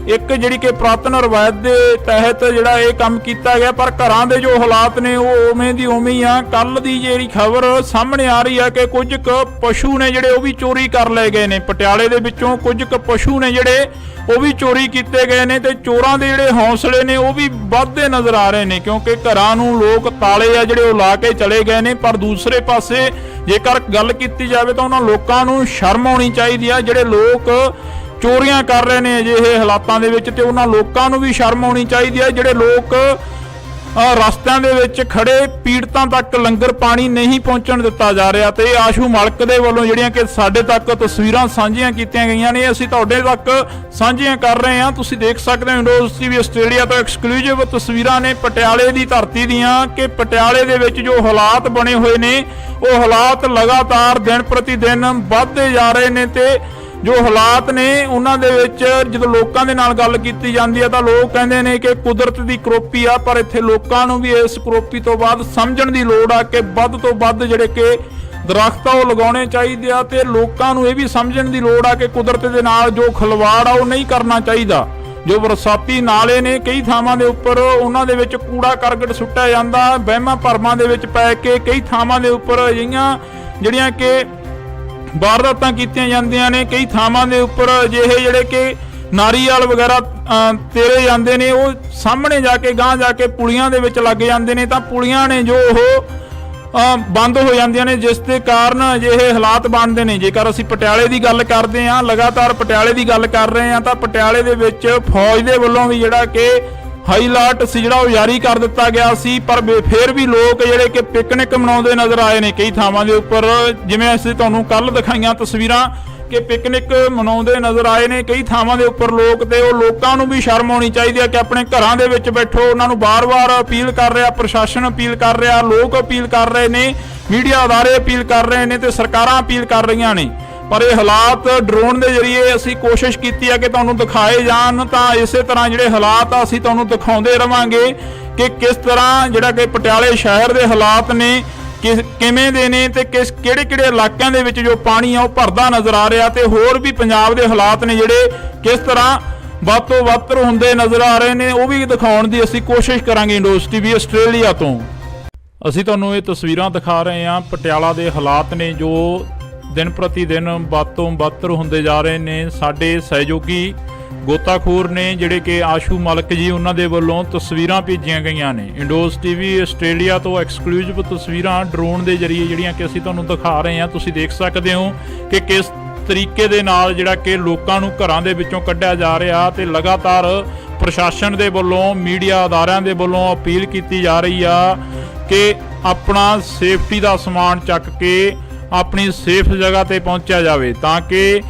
ਇੱਕ ਜਿਹੜੀ ਕਿ ਪੁਰਾਤਨ ਰਵਾਇਤ ਦੇ ਤਹਿਤ ਜਿਹੜਾ ਇਹ ਕੰਮ ਕੀਤਾ ਗਿਆ, ਪਰ ਘਰਾਂ ਦੇ ਜੋ ਹਾਲਾਤ ਨੇ ਉਹ ਉਵੇਂ ਦੀ ਉਵੇਂ ਹੀ ਆ। ਕੱਲ ਦੀ ਜਿਹੜੀ ਖਬਰ ਸਾਹਮਣੇ ਆ ਰਹੀ ਆ ਕਿ ਕੁਝ ਕੁ ਪਸ਼ੂ ਨੇ ਜਿਹੜੇ ਉਹ ਵੀ ਚੋਰੀ ਕਰ ਲਏ ਗਏ ਨੇ। ਪਟਿਆਲੇ ਦੇ ਵਿੱਚੋਂ ਕੁਝ ਕੁ ਪਸ਼ੂ ਨੇ ਜਿਹੜੇ ਉਹ ਵੀ ਚੋਰੀ ਕੀਤੇ ਗਏ ਨੇ, ਤੇ ਚੋਰਾਂ ਦੇ ਜਿਹੜੇ ਹੌਸਲੇ ਨੇ ਉਹ ਵੀ ਵੱਧਦੇ ਨਜ਼ਰ ਆ ਰਹੇ ਨੇ, ਕਿਉਂਕਿ ਘਰਾਂ ਨੂੰ ਲੋਕ ਤਾਲੇ ਆ ਜਿਹੜੇ ਉਹ ਲਾ ਕੇ ਚਲੇ ਗਏ ਨੇ। ਪਰ ਦੂਸਰੇ ਪਾਸੇ ਜੇਕਰ ਗੱਲ ਕੀਤੀ ਜਾਵੇ ਤਾਂ ਉਹਨਾਂ ਲੋਕਾਂ ਨੂੰ ਸ਼ਰਮ ਆਉਣੀ ਚਾਹੀਦੀ ਆ ਜਿਹੜੇ ਲੋਕ ਚੋਰੀਆਂ ਕਰ ਰਹੇ ਨੇ ਅਜਿਹੇ ਹਾਲਾਤਾਂ ਦੇ ਵਿੱਚ, ਤੇ ਉਹਨਾਂ ਲੋਕਾਂ ਨੂੰ ਵੀ ਸ਼ਰਮ ਆਉਣੀ ਚਾਹੀਦੀ ਹੈ ਜਿਹੜੇ ਲੋਕ ਰਸਤਿਆਂ ਦੇ ਵਿੱਚ ਖੜੇ ਪੀੜਤਾਂ ਤੱਕ ਲੰਗਰ ਪਾਣੀ ਨਹੀਂ ਪਹੁੰਚਣ ਦਿੱਤਾ ਜਾ ਰਿਹਾ। ਤੇ ਆਸ਼ੂ ਮਲਕ ਦੇ ਵੱਲੋਂ ਜਿਹੜੀਆਂ ਕਿ ਸਾਡੇ ਤੱਕ ਤਸਵੀਰਾਂ ਸਾਂਝੀਆਂ ਕੀਤੀਆਂ ਗਈਆਂ ਨੇ, ਅਸੀਂ ਤੁਹਾਡੇ ਤੱਕ ਸਾਂਝੀਆਂ ਕਰ ਰਹੇ ਹਾਂ। ਤੁਸੀਂ ਦੇਖ ਸਕਦੇ ਹੋ ਇੰਡੋਜ਼ ਟੀਵੀ ਆਸਟ੍ਰੇਲੀਆ ਤੋਂ ਐਕਸਕਲੂਸਿਵ ਤਸਵੀਰਾਂ ਨੇ ਪਟਿਆਲੇ ਦੀ ਧਰਤੀ ਦੀਆਂ ਕਿ ਪਟਿਆਲੇ ਦੇ ਵਿੱਚ ਜੋ ਹਾਲਾਤ ਬਣੇ ਹੋਏ ਨੇ ਉਹ ਹਾਲਾਤ ਲਗਾਤਾਰ ਦਿਨ ਪ੍ਰਤੀ ਦਿਨ ਵੱਧਦੇ ਜਾ ਰਹੇ ਨੇ। ਤੇ ਜੋ ਹਾਲਾਤ ਨੇ ਉਹਨਾਂ ਦੇ ਵਿੱਚ ਜਦੋਂ ਲੋਕਾਂ ਦੇ ਨਾਲ ਗੱਲ ਕੀਤੀ ਜਾਂਦੀ ਹੈ ਤਾਂ ਲੋਕ ਕਹਿੰਦੇ ਨੇ ਕਿ ਕੁਦਰਤ ਦੀ ਕਰੋਪੀ ਆ, ਪਰ ਇੱਥੇ ਲੋਕਾਂ ਨੂੰ ਵੀ ਇਸ ਕਰੋਪੀ ਤੋਂ ਬਾਅਦ ਸਮਝਣ ਦੀ ਲੋੜ ਆ ਕਿ ਵੱਧ ਤੋਂ ਵੱਧ ਜਿਹੜੇ ਕਿ ਦਰਖਤ ਆ ਉਹ ਲਗਾਉਣੇ ਚਾਹੀਦੇ ਆ। ਤੇ ਲੋਕਾਂ ਨੂੰ ਇਹ ਵੀ ਸਮਝਣ ਦੀ ਲੋੜ ਆ ਕਿ ਕੁਦਰਤ ਦੇ ਨਾਲ ਜੋ ਖਿਲਵਾੜ ਆ ਉਹ ਨਹੀਂ ਕਰਨਾ ਚਾਹੀਦਾ। ਜੋ ਬਰਸਾਤੀ ਨਾਲੇ ਨੇ ਕਈ ਥਾਵਾਂ ਦੇ ਉੱਪਰ ਉਹਨਾਂ ਦੇ ਵਿੱਚ ਕੂੜਾ ਕਰਕਟ ਸੁੱਟਿਆ ਜਾਂਦਾ, ਵਹਿਮਾਂ ਭਰਮਾਂ ਦੇ ਵਿੱਚ ਪੈ ਕੇ ਕਈ ਥਾਵਾਂ ਦੇ ਉੱਪਰ ਅਜਿਹੀਆਂ ਜਿਹੜੀਆਂ ਕਿ ਵਾਰਦਾਤਾਂ ਕੀਤੀਆਂ ਜਾਂਦੀਆਂ ਨੇ। ਕਈ ਥਾਵਾਂ ਦੇ ਉੱਪਰ ਅਜਿਹੇ ਜਿਹੜੇ ਕਿ ਨਾਰੀਅਲ ਵਗੈਰਾ ਤੇਰੇ ਜਾਂਦੇ ਨੇ, ਉਹ ਸਾਹਮਣੇ ਜਾ ਕੇ ਗਾਂਹ ਜਾ ਕੇ ਪੁਲੀਆਂ ਦੇ ਵਿੱਚ ਲੱਗ ਜਾਂਦੇ ਨੇ, ਤਾਂ ਪੁਲੀਆਂ ਨੇ ਜੋ ਉਹ ਬੰਦ ਹੋ ਜਾਂਦੀਆਂ ਨੇ, ਜਿਸ ਦੇ ਕਾਰਨ ਅਜਿਹੇ ਹਾਲਾਤ ਬਣਦੇ ਨੇ। ਜੇਕਰ ਅਸੀਂ ਪਟਿਆਲੇ ਦੀ ਗੱਲ ਕਰਦੇ ਹਾਂ, ਲਗਾਤਾਰ ਪਟਿਆਲੇ ਦੀ ਗੱਲ ਕਰ ਰਹੇ ਹਾਂ, ਤਾਂ ਪਟਿਆਲੇ ਦੇ ਵਿੱਚ ਫੌਜ ਦੇ ਵੱਲੋਂ ਵੀ ਜਿਹੜਾ ਕਿ ਹਾਈ ਅਲਰਟ ਸੀ ਜਿਹੜਾ ਉਹ ਜਾਰੀ ਕਰ ਦਿੱਤਾ ਗਿਆ ਸੀ। ਪਰ ਫਿਰ ਵੀ ਲੋਕ ਜਿਹੜੇ ਕਿ ਪਿਕਨਿਕ ਮਨਾਉਂਦੇ ਨਜ਼ਰ ਆਏ ਨੇ ਕਈ ਥਾਵਾਂ ਦੇ ਉੱਪਰ, ਜਿਵੇਂ ਅਸੀਂ ਤੁਹਾਨੂੰ ਕੱਲ ਦਿਖਾਈਆਂ ਤਸਵੀਰਾਂ ਕਿ ਪਿਕਨਿਕ ਮਨਾਉਂਦੇ ਨਜ਼ਰ ਆਏ ਨੇ ਕਈ ਥਾਵਾਂ ਦੇ ਉੱਪਰ ਲੋਕ। ਤੇ ਉਹ ਲੋਕਾਂ ਨੂੰ ਵੀ ਸ਼ਰਮ ਆਉਣੀ ਚਾਹੀਦੀ ਹੈ ਕਿ ਆਪਣੇ ਘਰਾਂ ਦੇ ਵਿੱਚ ਬੈਠੋ। ਉਹਨਾਂ ਨੂੰ ਬਾਰ-ਬਾਰ ਅਪੀਲ ਕਰ ਰਿਹਾ, ਪ੍ਰਸ਼ਾਸਨ ਅਪੀਲ ਕਰ ਰਿਹਾ, ਲੋਕ ਅਪੀਲ ਕਰ ਰਹੇ ਨੇ, ਮੀਡੀਆ ਅਦਾਰੇ ਅਪੀਲ ਕਰ ਰਹੇ ਨੇ ਤੇ ਸਰਕਾਰਾਂ ਅਪੀਲ ਕਰ ਰਹੀਆਂ ਨੇ। ਪਰ ਇਹ ਹਾਲਾਤ ਡਰੋਨ ਦੇ ਜ਼ਰੀਏ ਅਸੀਂ ਕੋਸ਼ਿਸ਼ ਕੀਤੀ ਹੈ ਕਿ ਤੁਹਾਨੂੰ ਦਿਖਾਏ ਜਾਣ, ਤਾਂ ਇਸੇ ਤਰ੍ਹਾਂ ਜਿਹੜੇ ਹਾਲਾਤ ਆ ਅਸੀਂ ਤੁਹਾਨੂੰ ਦਿਖਾਉਂਦੇ ਰਵਾਂਗੇ ਕਿ ਕਿਸ ਤਰ੍ਹਾਂ ਜਿਹੜਾ ਕਿ ਪਟਿਆਲੇ ਸ਼ਹਿਰ ਦੇ ਹਾਲਾਤ ਨੇ ਕਿਵੇਂ ਦੇ ਨੇ ਤੇ ਕਿਹੜੇ ਇਲਾਕਿਆਂ ਦੇ ਵਿੱਚ ਜੋ ਪਾਣੀ ਆ ਉਹ ਭਰਦਾ ਨਜ਼ਰ ਆ ਰਿਹਾ, ਤੇ ਹੋਰ ਵੀ ਪੰਜਾਬ ਦੇ ਹਾਲਾਤ ਨੇ ਜਿਹੜੇ ਕਿਸ ਤਰ੍ਹਾਂ ਵੱਧ ਤੋਂ ਵੱਧ ਹੁੰਦੇ ਨਜ਼ਰ ਆ ਰਹੇ ਨੇ, ਉਹ ਵੀ ਦਿਖਾਉਣ ਦੀ ਅਸੀਂ ਕੋਸ਼ਿਸ਼ ਕਰਾਂਗੇ। ਇੰਡੋਜ਼ ਟੀਵੀ ਆਸਟ੍ਰੇਲੀਆ ਤੋਂ ਅਸੀਂ ਤੁਹਾਨੂੰ ਇਹ ਤਸਵੀਰਾਂ ਦਿਖਾ ਰਹੇ ਹਾਂ। ਪਟਿਆਲਾ ਦੇ ਹਾਲਾਤ ਨੇ ਜੋ ਦਿਨ ਪ੍ਰਤੀ ਦਿਨ ਵੱਧ ਤੋਂ ਵੱਧ ਹੁੰਦੇ ਜਾ ਰਹੇ ਨੇ। ਸਾਡੇ ਸਹਿਯੋਗੀ ਗੋਤਾਖੋਰ ਨੇ ਜਿਹੜੇ ਕਿ ਆਸ਼ੂ ਮਲਕ ਜੀ, ਉਹਨਾਂ ਦੇ ਵੱਲੋਂ ਤਸਵੀਰਾਂ ਭੇਜੀਆਂ ਗਈਆਂ ਨੇ। ਇੰਡੋਜ਼ ਟੀਵੀ ਆਸਟ੍ਰੇਲੀਆ ਤੋਂ ਐਕਸਕਲੂਸਿਵ ਤਸਵੀਰਾਂ ਡਰੋਨ ਦੇ ਜ਼ਰੀਏ ਜਿਹੜੀਆਂ ਕਿ ਅਸੀਂ ਤੁਹਾਨੂੰ ਦਿਖਾ ਰਹੇ ਹਾਂ। ਤੁਸੀਂ ਦੇਖ ਸਕਦੇ ਹੋ ਕਿ ਕਿਸ ਤਰੀਕੇ ਦੇ ਨਾਲ ਜਿਹੜਾ ਕਿ ਲੋਕਾਂ ਨੂੰ ਘਰਾਂ ਦੇ ਵਿੱਚੋਂ ਕੱਢਿਆ ਜਾ ਰਿਹਾ, ਤੇ ਲਗਾਤਾਰ ਪ੍ਰਸ਼ਾਸਨ ਦੇ ਵੱਲੋਂ, ਮੀਡੀਆ ਅਦਾਰਿਆਂ ਦੇ ਵੱਲੋਂ ਅਪੀਲ ਕੀਤੀ ਜਾ ਰਹੀ ਆ ਕਿ ਆਪਣਾ ਸੇਫਟੀ ਦਾ ਸਮਾਨ ਚੱਕ ਕੇ ਆਪਣੀ ਸੇਫ ਜਗ੍ਹਾ ਤੇ ਪਹੁੰਚਿਆ ਜਾਵੇ, ਤਾਂ ਕਿ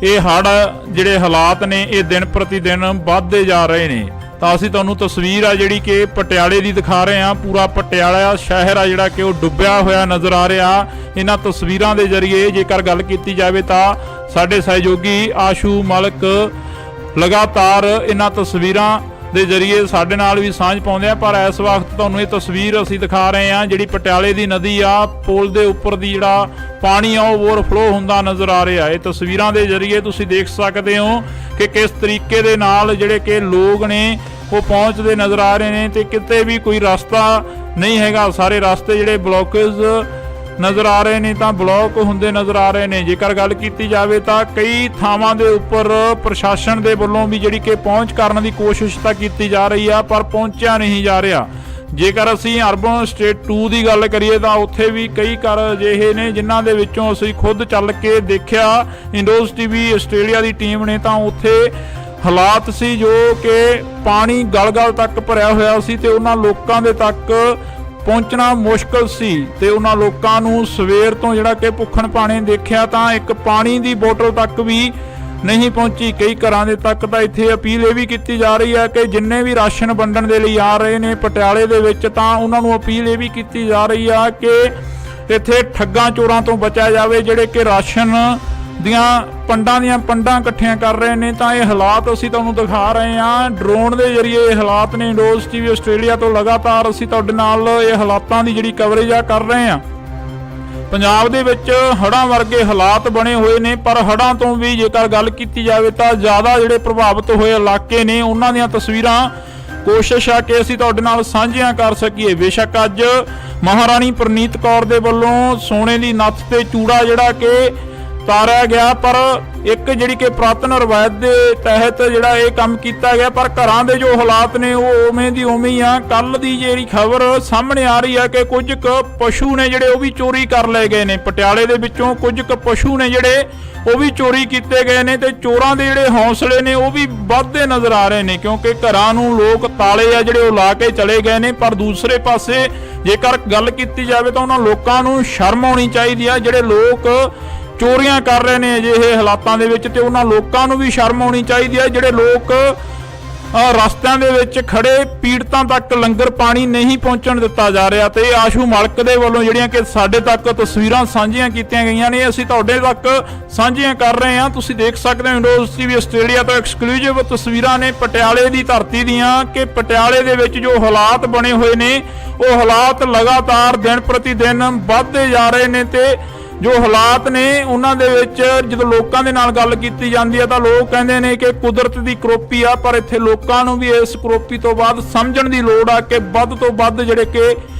ਇਹ ਹੜ੍ਹ ਜਿਹੜੇ ਹਾਲਾਤ ਨੇ ਇਹ ਦਿਨ ਪ੍ਰਤੀ ਦਿਨ ਵੱਧਦੇ ਜਾ ਰਹੇ ਨੇ। ਤਾਂ ਅਸੀਂ ਤੁਹਾਨੂੰ ਤਸਵੀਰ ਆ ਜਿਹੜੀ ਕਿ ਪਟਿਆਲੇ ਦੀ ਦਿਖਾ ਰਹੇ ਹਾਂ। ਪੂਰਾ ਪਟਿਆਲਾ ਸ਼ਹਿਰ ਆ ਜਿਹੜਾ ਕਿ ਉਹ ਡੁੱਬਿਆ ਹੋਇਆ ਨਜ਼ਰ ਆ ਰਿਹਾ। ਇਹਨਾਂ ਤਸਵੀਰਾਂ ਦੇ ਜ਼ਰੀਏ ਜੇਕਰ ਗੱਲ ਕੀਤੀ ਜਾਵੇ ਤਾਂ ਸਾਡੇ ਸਹਿਯੋਗੀ ਆਸ਼ੂ ਮਲਕ ਲਗਾਤਾਰ ਇਹਨਾਂ ਤਸਵੀਰਾਂ ਦੇ ਜ਼ਰੀਏ ਸਾਡੇ ਨਾਲ ਵੀ ਸਾਂਝ ਪਾਉਂਦੇ ਆ। ਪਰ ਇਸ ਵਕਤ ਤੁਹਾਨੂੰ ਇਹ ਤਸਵੀਰ ਅਸੀਂ ਦਿਖਾ ਰਹੇ ਹਾਂ ਜਿਹੜੀ ਪਟਿਆਲੇ ਦੀ ਨਦੀ ਆ, ਪੁਲ ਦੇ ਉੱਪਰ ਦੀ ਜਿਹੜਾ ਪਾਣੀ ਆ ਉਹ ਓਵਰਫਲੋ ਹੁੰਦਾ ਨਜ਼ਰ ਆ ਰਿਹਾ। ਇਹ ਤਸਵੀਰਾਂ ਦੇ ਜ਼ਰੀਏ ਤੁਸੀਂ ਦੇਖ ਸਕਦੇ ਹੋ ਕਿ ਕਿਸ ਤਰੀਕੇ ਦੇ ਨਾਲ ਜਿਹੜੇ ਕਿ ਲੋਕ ਨੇ ਉਹ ਪਹੁੰਚਦੇ ਨਜ਼ਰ ਆ ਰਹੇ ਨੇ, ਤੇ ਕਿਤੇ ਵੀ ਕੋਈ ਰਸਤਾ ਨਹੀਂ ਹੈਗਾ। ਸਾਰੇ ਰਸਤੇ ਜਿਹੜੇ ਬਲੌਕੇਜ ਨਜ਼ਰ ਆ ਰਹੇ ਨੇ, ਤਾਂ ਬਲੌਕ ਹੁੰਦੇ ਨਜ਼ਰ ਆ ਰਹੇ ਨੇ। ਜੇਕਰ ਗੱਲ ਕੀਤੀ ਜਾਵੇ ਤਾਂ ਕਈ ਥਾਵਾਂ ਦੇ ਉੱਪਰ ਪ੍ਰਸ਼ਾਸਨ ਦੇ ਵੱਲੋਂ ਵੀ ਜਿਹੜੀ ਕਿ ਪਹੁੰਚ ਕਰਨ ਦੀ ਕੋਸ਼ਿਸ਼ ਤਾਂ ਕੀਤੀ ਜਾ ਰਹੀ ਆ, ਪਰ ਪਹੁੰਚਿਆ ਨਹੀਂ ਜਾ ਰਿਹਾ। ਜੇਕਰ ਅਸੀਂ ਅਰਬਨ ਸਟੇਟ 2 ਦੀ ਗੱਲ ਕਰੀਏ ਤਾਂ ਉੱਥੇ ਵੀ ਕਈ ਘਰ ਅਜਿਹੇ ਨੇ ਜਿਨ੍ਹਾਂ ਦੇ ਵਿੱਚੋਂ ਅਸੀਂ ਖੁਦ ਚੱਲ ਕੇ ਦੇਖਿਆ, ਇੰਡੋਜ਼ ਟੀਵੀ ਆਸਟ੍ਰੇਲੀਆ ਦੀ ਟੀਮ ਨੇ, ਤਾਂ ਉੱਥੇ ਹਾਲਾਤ ਸੀ ਜੋ ਕਿ ਪਾਣੀ ਗਲ-ਗਲ ਤੱਕ ਭਰਿਆ ਹੋਇਆ ਸੀ, ਤੇ ਉਹਨਾਂ ਲੋਕਾਂ ਦੇ ਤੱਕ ਪਹੁੰਚਣਾ ਮੁਸ਼ਕਲ ਸੀ। ਤੇ ਉਹਨਾਂ ਲੋਕਾਂ ਨੂੰ ਸਵੇਰ ਤੋਂ ਜਿਹੜਾ ਕਿ ਭੁੱਖਣ ਭਾਣੇ ਦੇਖਿਆ ਤਾਂ ਇੱਕ ਪਾਣੀ ਦੀ ਬੋਤਲ ਤੱਕ ਵੀ ਨਹੀਂ ਪਹੁੰਚੀ। ਕਈ ਘਰਾਂ ਦੇ ਤੱਕ ਤਾਂ ਇੱਥੇ ਅਪੀਲ ਇਹ ਵੀ ਕੀਤੀ ਜਾ ਰਹੀ ਹੈ ਕਿ ਜਿੰਨੇ ਵੀ ਰਾਸ਼ਨ ਵੰਡਣ ਦੇ ਲਈ ਆ ਰਹੇ ਨੇ ਪਟਿਆਲੇ ਦੇ ਵਿੱਚ, ਤਾਂ ਉਹਨਾਂ ਨੂੰ ਅਪੀਲ ਇਹ ਵੀ ਕੀਤੀ ਜਾ ਰਹੀ ਆ ਕਿ ਇੱਥੇ ਠੱਗਾਂ ਚੋਰਾਂ ਤੋਂ ਬਚਿਆ ਜਾਵੇ ਜਿਹੜੇ ਕਿ ਰਾਸ਼ਨ ਦੀਆਂ ਪੰਡਾਂ ਇਕੱਠੀਆਂ ਕਰ ਰਹੇ ਨੇ। ਤਾਂ ਇਹ ਹਾਲਾਤ ਅਸੀਂ ਤੁਹਾਨੂੰ ਦਿਖਾ ਰਹੇ ਹਾਂ ਡਰੋਨ ਦੇ ਜ਼ਰੀਏ। ਇਹ ਹਾਲਾਤ ਨੇ ਇੰਡੋਜ਼ ਟੀਵੀ ਆਸਟ੍ਰੇਲੀਆ ਤੋਂ ਲਗਾਤਾਰ ਅਸੀਂ ਤੁਹਾਡੇ ਨਾਲ ਇਹ ਹਾਲਾਤਾਂ ਦੀ ਜਿਹੜੀ ਕਵਰੇਜ ਆ ਕਰ ਰਹੇ ਹਾਂ। ਪੰਜਾਬ ਦੇ ਵਿੱਚ ਹੜ੍ਹਾਂ ਵਰਗੇ ਹਾਲਾਤ ਬਣੇ ਹੋਏ ਨੇ, ਪਰ ਹੜ੍ਹਾਂ ਤੋਂ ਵੀ ਜੇਕਰ ਗੱਲ ਕੀਤੀ ਜਾਵੇ ਤਾਂ ਜ਼ਿਆਦਾ ਜਿਹੜੇ ਪ੍ਰਭਾਵਿਤ ਹੋਏ ਇਲਾਕੇ ਨੇ ਉਹਨਾਂ ਦੀਆਂ ਤਸਵੀਰਾਂ ਕੋਸ਼ਿਸ਼ ਆ ਕਿ ਅਸੀਂ ਤੁਹਾਡੇ ਨਾਲ ਸਾਂਝੀਆਂ ਕਰ ਸਕੀਏ। ਬੇਸ਼ੱਕ ਅੱਜ ਮਹਾਰਾਣੀ ਪ੍ਰਨੀਤ ਕੌਰ ਦੇ ਵੱਲੋਂ ਸੋਨੇ ਦੀ ਨੱਥ ਤੇ ਚੂੜਾ ਜਿਹੜਾ ਕਿ ਉਤਾਰਿਆ ਗਿਆ, ਪਰ ਇੱਕ ਜਿਹੜੀ ਕਿ ਪੁਰਾਤਨ ਰਵਾਇਤ ਦੇ ਤਹਿਤ ਜਿਹੜਾ ਇਹ ਕੰਮ ਕੀਤਾ ਗਿਆ। ਪਰ ਘਰਾਂ ਦੇ ਜੋ ਹਾਲਾਤ ਨੇ ਉਹ ਉਵੇਂ ਦੀ ਉਵੇਂ ਹੀ ਆ। ਕੱਲ ਦੀ ਜਿਹੜੀ ਖਬਰ ਸਾਹਮਣੇ ਆ ਰਹੀ ਹੈ ਕਿ ਕੁਝ ਕੁ ਪਸ਼ੂ ਨੇ ਜਿਹੜੇ ਉਹ ਵੀ ਚੋਰੀ ਕਰ ਲਏ ਗਏ ਨੇ। ਪਟਿਆਲੇ ਦੇ ਵਿੱਚੋਂ ਕੁਝ ਕੁ ਪਸ਼ੂ ਨੇ ਜਿਹੜੇ ਉਹ ਵੀ ਚੋਰੀ ਕੀਤੇ ਗਏ ਨੇ ਤੇ ਚੋਰਾਂ ਦੇ ਜਿਹੜੇ ਹੌਸਲੇ ਨੇ ਉਹ ਵੀ ਵੱਧਦੇ ਨਜ਼ਰ ਆ ਰਹੇ ਨੇ, ਕਿਉਂਕਿ ਘਰਾਂ ਨੂੰ ਲੋਕ ਤਾਲੇ ਆ ਜਿਹੜੇ ਉਹ ਲਾ ਕੇ ਚਲੇ ਗਏ ਨੇ। ਪਰ ਦੂਸਰੇ ਪਾਸੇ ਜੇਕਰ ਗੱਲ ਕੀਤੀ ਜਾਵੇ ਤਾਂ ਉਹਨਾਂ ਲੋਕਾਂ ਨੂੰ ਸ਼ਰਮ ਆਉਣੀ ਚਾਹੀਦੀ ਆ ਜਿਹੜੇ ਲੋਕ ਚੋਰੀਆਂ ਕਰ ਰਹੇ ਨੇ ਅਜਿਹੇ ਹਾਲਾਤਾਂ ਦੇ ਵਿੱਚ, ਤੇ ਉਹਨਾਂ ਲੋਕਾਂ ਨੂੰ ਵੀ ਸ਼ਰਮ ਆਉਣੀ ਚਾਹੀਦੀ ਹੈ ਜਿਹੜੇ ਲੋਕ ਰਸਤਿਆਂ ਦੇ ਵਿੱਚ ਖੜੇ ਪੀੜਤਾਂ ਤੱਕ ਲੰਗਰ ਪਾਣੀ ਨਹੀਂ ਪਹੁੰਚਣ ਦਿੱਤਾ ਜਾ ਰਿਹਾ। ਤੇ ਆਸ਼ੂ ਮਲਕ ਦੇ ਵੱਲੋਂ ਜਿਹੜੀਆਂ ਕਿ ਸਾਡੇ ਤੱਕ ਤਸਵੀਰਾਂ ਸਾਂਝੀਆਂ ਕੀਤੀਆਂ ਗਈਆਂ ਨੇ, ਅਸੀਂ ਤੁਹਾਡੇ ਤੱਕ ਸਾਂਝੀਆਂ ਕਰ ਰਹੇ ਹਾਂ। ਤੁਸੀਂ ਦੇਖ ਸਕਦੇ ਹੋ ਇੰਡੋਜ਼ ਟੀਵੀ ਆਸਟ੍ਰੇਲੀਆ ਤੋਂ ਐਕਸਕਲੂਸਿਵ ਤਸਵੀਰਾਂ ਨੇ ਪਟਿਆਲੇ ਦੀ ਧਰਤੀ ਦੀਆਂ ਕਿ ਪਟਿਆਲੇ ਦੇ ਵਿੱਚ ਜੋ ਹਾਲਾਤ ਬਣੇ ਹੋਏ ਨੇ ਉਹ ਹਾਲਾਤ ਲਗਾਤਾਰ ਦਿਨ ਪ੍ਰਤੀ ਦਿਨ ਵੱਧਦੇ ਜਾ ਰਹੇ ਨੇ। ਤੇ ਜੋ ਹਾਲਾਤ ਨੇ ਉਹਨਾਂ ਦੇ ਵਿੱਚ ਜਦੋਂ ਲੋਕਾਂ ਦੇ ਨਾਲ ਗੱਲ ਕੀਤੀ ਜਾਂਦੀ ਹੈ ਤਾਂ ਲੋਕ ਕਹਿੰਦੇ ਨੇ ਕਿ ਕੁਦਰਤ ਦੀ ਕਰੋਪੀ ਆ, ਪਰ ਇੱਥੇ ਲੋਕਾਂ ਨੂੰ ਵੀ ਇਸ ਕਰੋਪੀ ਤੋਂ ਬਾਅਦ ਸਮਝਣ ਦੀ ਲੋੜ ਆ ਕਿ ਵੱਧ ਤੋਂ ਵੱਧ ਜਿਹੜੇ ਕਿ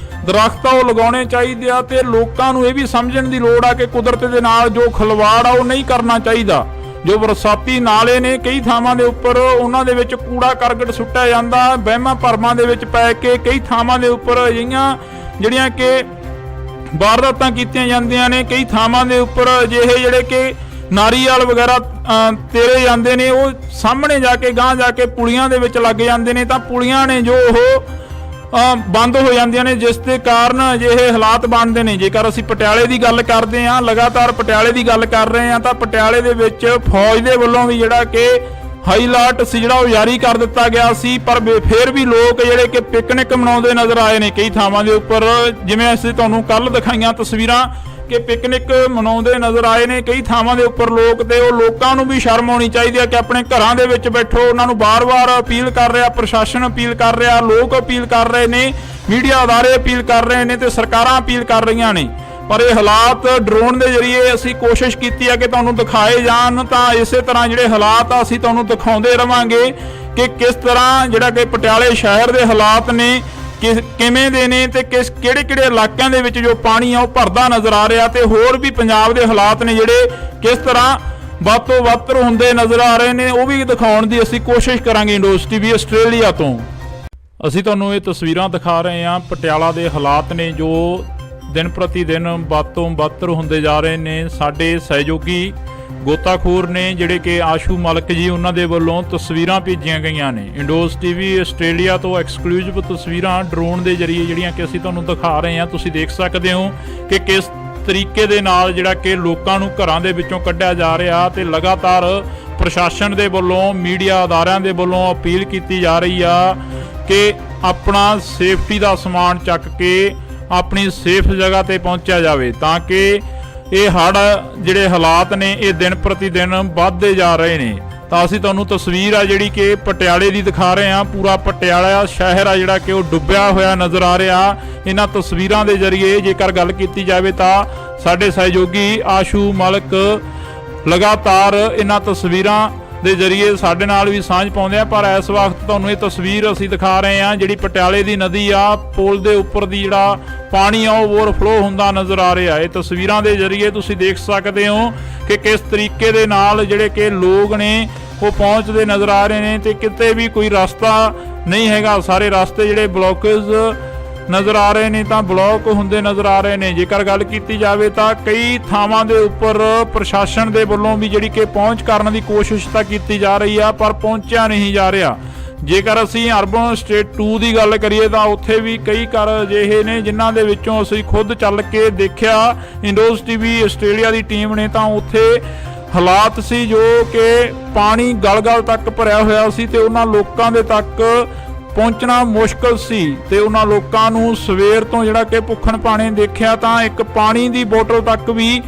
ਦਰਖਤ ਆ ਉਹ ਲਗਾਉਣੇ ਚਾਹੀਦੇ ਆ, ਤੇ ਲੋਕਾਂ ਨੂੰ ਇਹ ਵੀ ਸਮਝਣ ਦੀ ਲੋੜ ਆ ਕਿ ਕੁਦਰਤ ਦੇ ਨਾਲ ਜੋ ਖਿਲਵਾੜ ਆ ਉਹ ਨਹੀਂ ਕਰਨਾ ਚਾਹੀਦਾ। ਜੋ ਬਰਸਾਤੀ ਨਾਲੇ ਨੇ ਕਈ ਥਾਵਾਂ ਦੇ ਉੱਪਰ ਉਹਨਾਂ ਦੇ ਵਿੱਚ ਕੂੜਾ ਕਰਕਟ ਸੁੱਟਿਆ ਜਾਂਦਾ, ਵਹਿਮਾਂ ਭਰਮਾਂ ਦੇ ਵਿੱਚ ਪੈ ਕੇ ਕਈ ਥਾਵਾਂ ਦੇ ਉੱਪਰ ਅਜਿਹੀਆਂ ਜਿਹੜੀਆਂ ਕਿ ਵਾਰਦਾਤਾਂ ਕੀਤੀਆਂ ਜਾਂਦੀਆਂ ਨੇ। ਕਈ ਥਾਵਾਂ ਦੇ ਉੱਪਰ ਅਜਿਹੇ ਜਿਹੜੇ ਕਿ ਨਾਰੀਅਲ ਵਗੈਰਾ ਤੇਰੇ ਜਾਂਦੇ ਨੇ, ਉਹ ਸਾਹਮਣੇ ਜਾ ਕੇ ਗਾਂਹ ਜਾ ਕੇ ਪੁਲੀਆਂ ਦੇ ਵਿੱਚ ਲੱਗ ਜਾਂਦੇ ਨੇ, ਤਾਂ ਪੁਲੀਆਂ ਨੇ ਜੋ ਉਹ ਬੰਦ ਹੋ ਜਾਂਦੀਆਂ ਨੇ, ਜਿਸ ਦੇ ਕਾਰਨ ਅਜਿਹੇ ਹਾਲਾਤ ਬਣਦੇ ਨੇ। ਜੇਕਰ ਅਸੀਂ ਪਟਿਆਲੇ ਦੀ ਗੱਲ ਕਰਦੇ ਹਾਂ, ਲਗਾਤਾਰ ਪਟਿਆਲੇ ਦੀ ਗੱਲ ਕਰ ਰਹੇ ਹਾਂ, ਤਾਂ ਪਟਿਆਲੇ ਦੇ ਵਿੱਚ ਫੌਜ ਦੇ ਵੱਲੋਂ ਵੀ ਜਿਹੜਾ ਕਿ ਹਾਈ ਅਲਰਟ ਸੀ ਜਿਹੜਾ ਉਹ ਜਾਰੀ ਕਰ ਦਿੱਤਾ ਗਿਆ ਸੀ। ਪਰ ਫਿਰ ਵੀ ਲੋਕ ਜਿਹੜੇ ਕਿ ਪਿਕਨਿਕ ਮਨਾਉਂਦੇ ਨਜ਼ਰ ਆਏ ਨੇ ਕਈ ਥਾਵਾਂ ਦੇ ਉੱਪਰ, ਜਿਵੇਂ ਅਸੀਂ ਤੁਹਾਨੂੰ ਕੱਲ ਦਿਖਾਈਆਂ ਤਸਵੀਰਾਂ ਕਿ ਪਿਕਨਿਕ ਮਨਾਉਂਦੇ ਨਜ਼ਰ ਆਏ ਨੇ ਕਈ ਥਾਵਾਂ ਦੇ ਉੱਪਰ ਲੋਕ। ਤੇ ਉਹ ਲੋਕਾਂ ਨੂੰ ਵੀ ਸ਼ਰਮ ਆਉਣੀ ਚਾਹੀਦੀ ਹੈ ਕਿ ਆਪਣੇ ਘਰਾਂ ਦੇ ਵਿੱਚ ਬੈਠੋ। ਉਹਨਾਂ ਨੂੰ ਬਾਰ-ਬਾਰ ਅਪੀਲ ਕਰ ਰਿਹਾ, ਪ੍ਰਸ਼ਾਸਨ ਅਪੀਲ ਕਰ ਰਿਹਾ, ਲੋਕ ਅਪੀਲ ਕਰ ਰਹੇ ਨੇ, ਮੀਡੀਆ ਅਦਾਰੇ ਅਪੀਲ ਕਰ ਰਹੇ ਨੇ ਤੇ ਸਰਕਾਰਾਂ ਅਪੀਲ ਕਰ ਰਹੀਆਂ ਨੇ। ਪਰ ਇਹ ਹਾਲਾਤ ਡਰੋਨ ਦੇ ਜ਼ਰੀਏ ਅਸੀਂ ਕੋਸ਼ਿਸ਼ ਕੀਤੀ ਹੈ ਕਿ ਤੁਹਾਨੂੰ ਦਿਖਾਏ ਜਾਣ, ਤਾਂ ਇਸੇ ਤਰ੍ਹਾਂ ਜਿਹੜੇ ਹਾਲਾਤ ਆ ਅਸੀਂ ਤੁਹਾਨੂੰ ਦਿਖਾਉਂਦੇ ਰਵਾਂਗੇ ਕਿ ਕਿਸ ਤਰ੍ਹਾਂ ਜਿਹੜਾ ਕਿ ਪਟਿਆਲੇ ਸ਼ਹਿਰ ਦੇ ਹਾਲਾਤ ਨੇ ਕਿਵੇਂ ਦੇ ਨੇ ਤੇ ਕਿਹੜੇ ਇਲਾਕਿਆਂ ਦੇ ਵਿੱਚ ਜੋ ਪਾਣੀ ਆ ਉਹ ਭਰਦਾ ਨਜ਼ਰ ਆ ਰਿਹਾ, ਤੇ ਹੋਰ ਵੀ ਪੰਜਾਬ ਦੇ ਹਾਲਾਤ ਨੇ ਜਿਹੜੇ ਕਿਸ ਤਰ੍ਹਾਂ ਵੱਧ ਤੋਂ ਵੱਧ ਹੁੰਦੇ ਨਜ਼ਰ ਆ ਰਹੇ ਨੇ, ਉਹ ਵੀ ਦਿਖਾਉਣ ਦੀ ਅਸੀਂ ਕੋਸ਼ਿਸ਼ ਕਰਾਂਗੇ। ਇੰਡੋਜ਼ ਟੀਵੀ ਆਸਟ੍ਰੇਲੀਆ ਤੋਂ ਅਸੀਂ ਤੁਹਾਨੂੰ ਇਹ ਤਸਵੀਰਾਂ ਦਿਖਾ ਰਹੇ ਹਾਂ। ਪਟਿਆਲਾ ਦੇ ਹਾਲਾਤ ਨੇ ਜੋ ਦਿਨ ਪ੍ਰਤੀ ਦਿਨ ਵੱਧ ਤੋਂ ਵੱਧ ਹੁੰਦੇ ਜਾ ਰਹੇ ਨੇ। ਸਾਡੇ ਸਹਿਯੋਗੀ ਗੋਤਾਖੋਰ ਨੇ ਜਿਹੜੇ ਕਿ ਆਸ਼ੂ ਮਲਕ ਜੀ, ਉਹਨਾਂ ਦੇ ਵੱਲੋਂ ਤਸਵੀਰਾਂ ਭੇਜੀਆਂ ਗਈਆਂ ਨੇ। ਇੰਡੋਜ਼ ਟੀਵੀ ਆਸਟ੍ਰੇਲੀਆ ਤੋਂ ਐਕਸਕਲੂਸਿਵ ਤਸਵੀਰਾਂ ਡਰੋਨ ਦੇ ਜ਼ਰੀਏ ਜਿਹੜੀਆਂ ਕਿ ਅਸੀਂ ਤੁਹਾਨੂੰ ਦਿਖਾ ਰਹੇ ਹਾਂ। ਤੁਸੀਂ ਦੇਖ ਸਕਦੇ ਹੋ ਕਿ ਕਿਸ ਤਰੀਕੇ ਦੇ ਨਾਲ ਜਿਹੜਾ ਕਿ ਲੋਕਾਂ ਨੂੰ ਘਰਾਂ ਦੇ ਵਿੱਚੋਂ ਕੱਢਿਆ ਜਾ ਰਿਹਾ, ਤੇ ਲਗਾਤਾਰ ਪ੍ਰਸ਼ਾਸਨ ਦੇ ਵੱਲੋਂ ਮੀਡੀਆ ਅਦਾਰਿਆਂ ਦੇ ਵੱਲੋਂ ਅਪੀਲ ਕੀਤੀ ਜਾ ਰਹੀ ਆ ਕਿ ਆਪਣਾ ਸੇਫਟੀ ਦਾ ਸਮਾਨ ਚੱਕ ਕੇ ਆਪਣੀ ਸੇਫ ਜਗ੍ਹਾ ਤੇ ਪਹੁੰਚਿਆ ਜਾਵੇ, ਤਾਂ ਕਿ ਇਹ ਹੜ੍ਹ ਜਿਹੜੇ ਹਾਲਾਤ ਨੇ ਇਹ ਦਿਨ ਪ੍ਰਤੀ ਦਿਨ ਵੱਧਦੇ ਜਾ ਰਹੇ ਨੇ। ਤਾਂ ਅਸੀਂ ਤੁਹਾਨੂੰ ਤਸਵੀਰ ਆ ਜਿਹੜੀ ਕਿ ਪਟਿਆਲੇ ਦੀ ਦਿਖਾ ਰਹੇ ਹਾਂ। ਪੂਰਾ ਪਟਿਆਲਾ ਸ਼ਹਿਰ ਆ ਜਿਹੜਾ ਕਿ ਉਹ ਡੁੱਬਿਆ ਹੋਇਆ ਨਜ਼ਰ ਆ ਰਿਹਾ ਇਹਨਾਂ ਤਸਵੀਰਾਂ ਦੇ ਜ਼ਰੀਏ। ਜੇਕਰ ਗੱਲ ਕੀਤੀ ਜਾਵੇ ਤਾਂ ਸਾਡੇ ਸਹਿਯੋਗੀ ਆਸ਼ੂ ਮਲਕ ਲਗਾਤਾਰ ਇਹਨਾਂ ਤਸਵੀਰਾਂ ਦੇ ਜ਼ਰੀਏ ਸਾਡੇ ਨਾਲ ਵੀ ਸਾਂਝ ਪਾਉਂਦੇ ਆ। ਪਰ ਇਸ ਵਕਤ ਤੁਹਾਨੂੰ ਇਹ ਤਸਵੀਰ ਅਸੀਂ ਦਿਖਾ ਰਹੇ ਹਾਂ ਜਿਹੜੀ ਪਟਿਆਲੇ ਦੀ ਨਦੀ ਆ, ਪੁਲ ਦੇ ਉੱਪਰ ਦੀ ਜਿਹੜਾ ਪਾਣੀ ਆ ਉਹ ਓਵਰਫਲੋ ਹੁੰਦਾ ਨਜ਼ਰ ਆ ਰਿਹਾ। ਇਹ ਤਸਵੀਰਾਂ ਦੇ ਜ਼ਰੀਏ ਤੁਸੀਂ ਦੇਖ ਸਕਦੇ ਹੋ ਕਿ ਕਿਸ ਤਰੀਕੇ ਦੇ ਨਾਲ ਜਿਹੜੇ ਕਿ ਲੋਕ ਨੇ ਉਹ ਪਹੁੰਚਦੇ ਨਜ਼ਰ ਆ ਰਹੇ ਨੇ, ਤੇ ਕਿਤੇ ਵੀ ਕੋਈ ਰਸਤਾ ਨਹੀਂ ਹੈਗਾ। ਸਾਰੇ ਰਸਤੇ ਜਿਹੜੇ ਬਲੌਕੇਜ ਨਜ਼ਰ ਆ ਰਹੇ ਨੇ ਤਾਂ ਬਲੌਕ ਹੁੰਦੇ ਨਜ਼ਰ ਆ ਰਹੇ ਨੇ। ਜੇਕਰ ਗੱਲ ਕੀਤੀ ਜਾਵੇ ਤਾਂ ਕਈ ਥਾਵਾਂ ਦੇ ਉੱਪਰ ਪ੍ਰਸ਼ਾਸਨ ਦੇ ਵੱਲੋਂ ਵੀ ਜਿਹੜੀ ਕਿ ਪਹੁੰਚ ਕਰਨ ਦੀ ਕੋਸ਼ਿਸ਼ ਤਾਂ ਕੀਤੀ ਜਾ ਰਹੀ ਆ, ਪਰ ਪਹੁੰਚਿਆ ਨਹੀਂ ਜਾ ਰਿਹਾ। ਜੇਕਰ ਅਸੀਂ ਅਰਬਨ ਸਟੇਟ 2 ਦੀ ਗੱਲ ਕਰੀਏ ਤਾਂ ਉੱਥੇ ਵੀ ਕਈ ਘਰ ਅਜਿਹੇ ਨੇ ਜਿਨ੍ਹਾਂ ਦੇ ਵਿੱਚੋਂ ਅਸੀਂ ਖੁਦ ਚੱਲ ਕੇ ਦੇਖਿਆ ਇੰਡੋਜ਼ ਟੀਵੀ ਆਸਟ੍ਰੇਲੀਆ ਦੀ ਟੀਮ ਨੇ, ਤਾਂ ਉੱਥੇ ਹਾਲਾਤ ਸੀ ਜੋ ਕਿ ਪਾਣੀ ਗਲ-ਗਲ ਤੱਕ ਭਰਿਆ ਹੋਇਆ ਸੀ ਤੇ ਉਹਨਾਂ ਲੋਕਾਂ ਦੇ ਤੱਕ ਪਹੁੰਚਣਾ ਮੁਸ਼ਕਲ ਸੀ। ਤੇ ਉਹਨਾਂ ਲੋਕਾਂ ਨੂੰ ਸਵੇਰ ਤੋਂ ਜਿਹੜਾ ਕਿ ਭੁੱਖਣ ਭਾਣੇ ਦੇਖਿਆ ਤਾਂ ਇੱਕ ਪਾਣੀ ਦੀ ਬੋਤਲ ਤੱਕ ਵੀ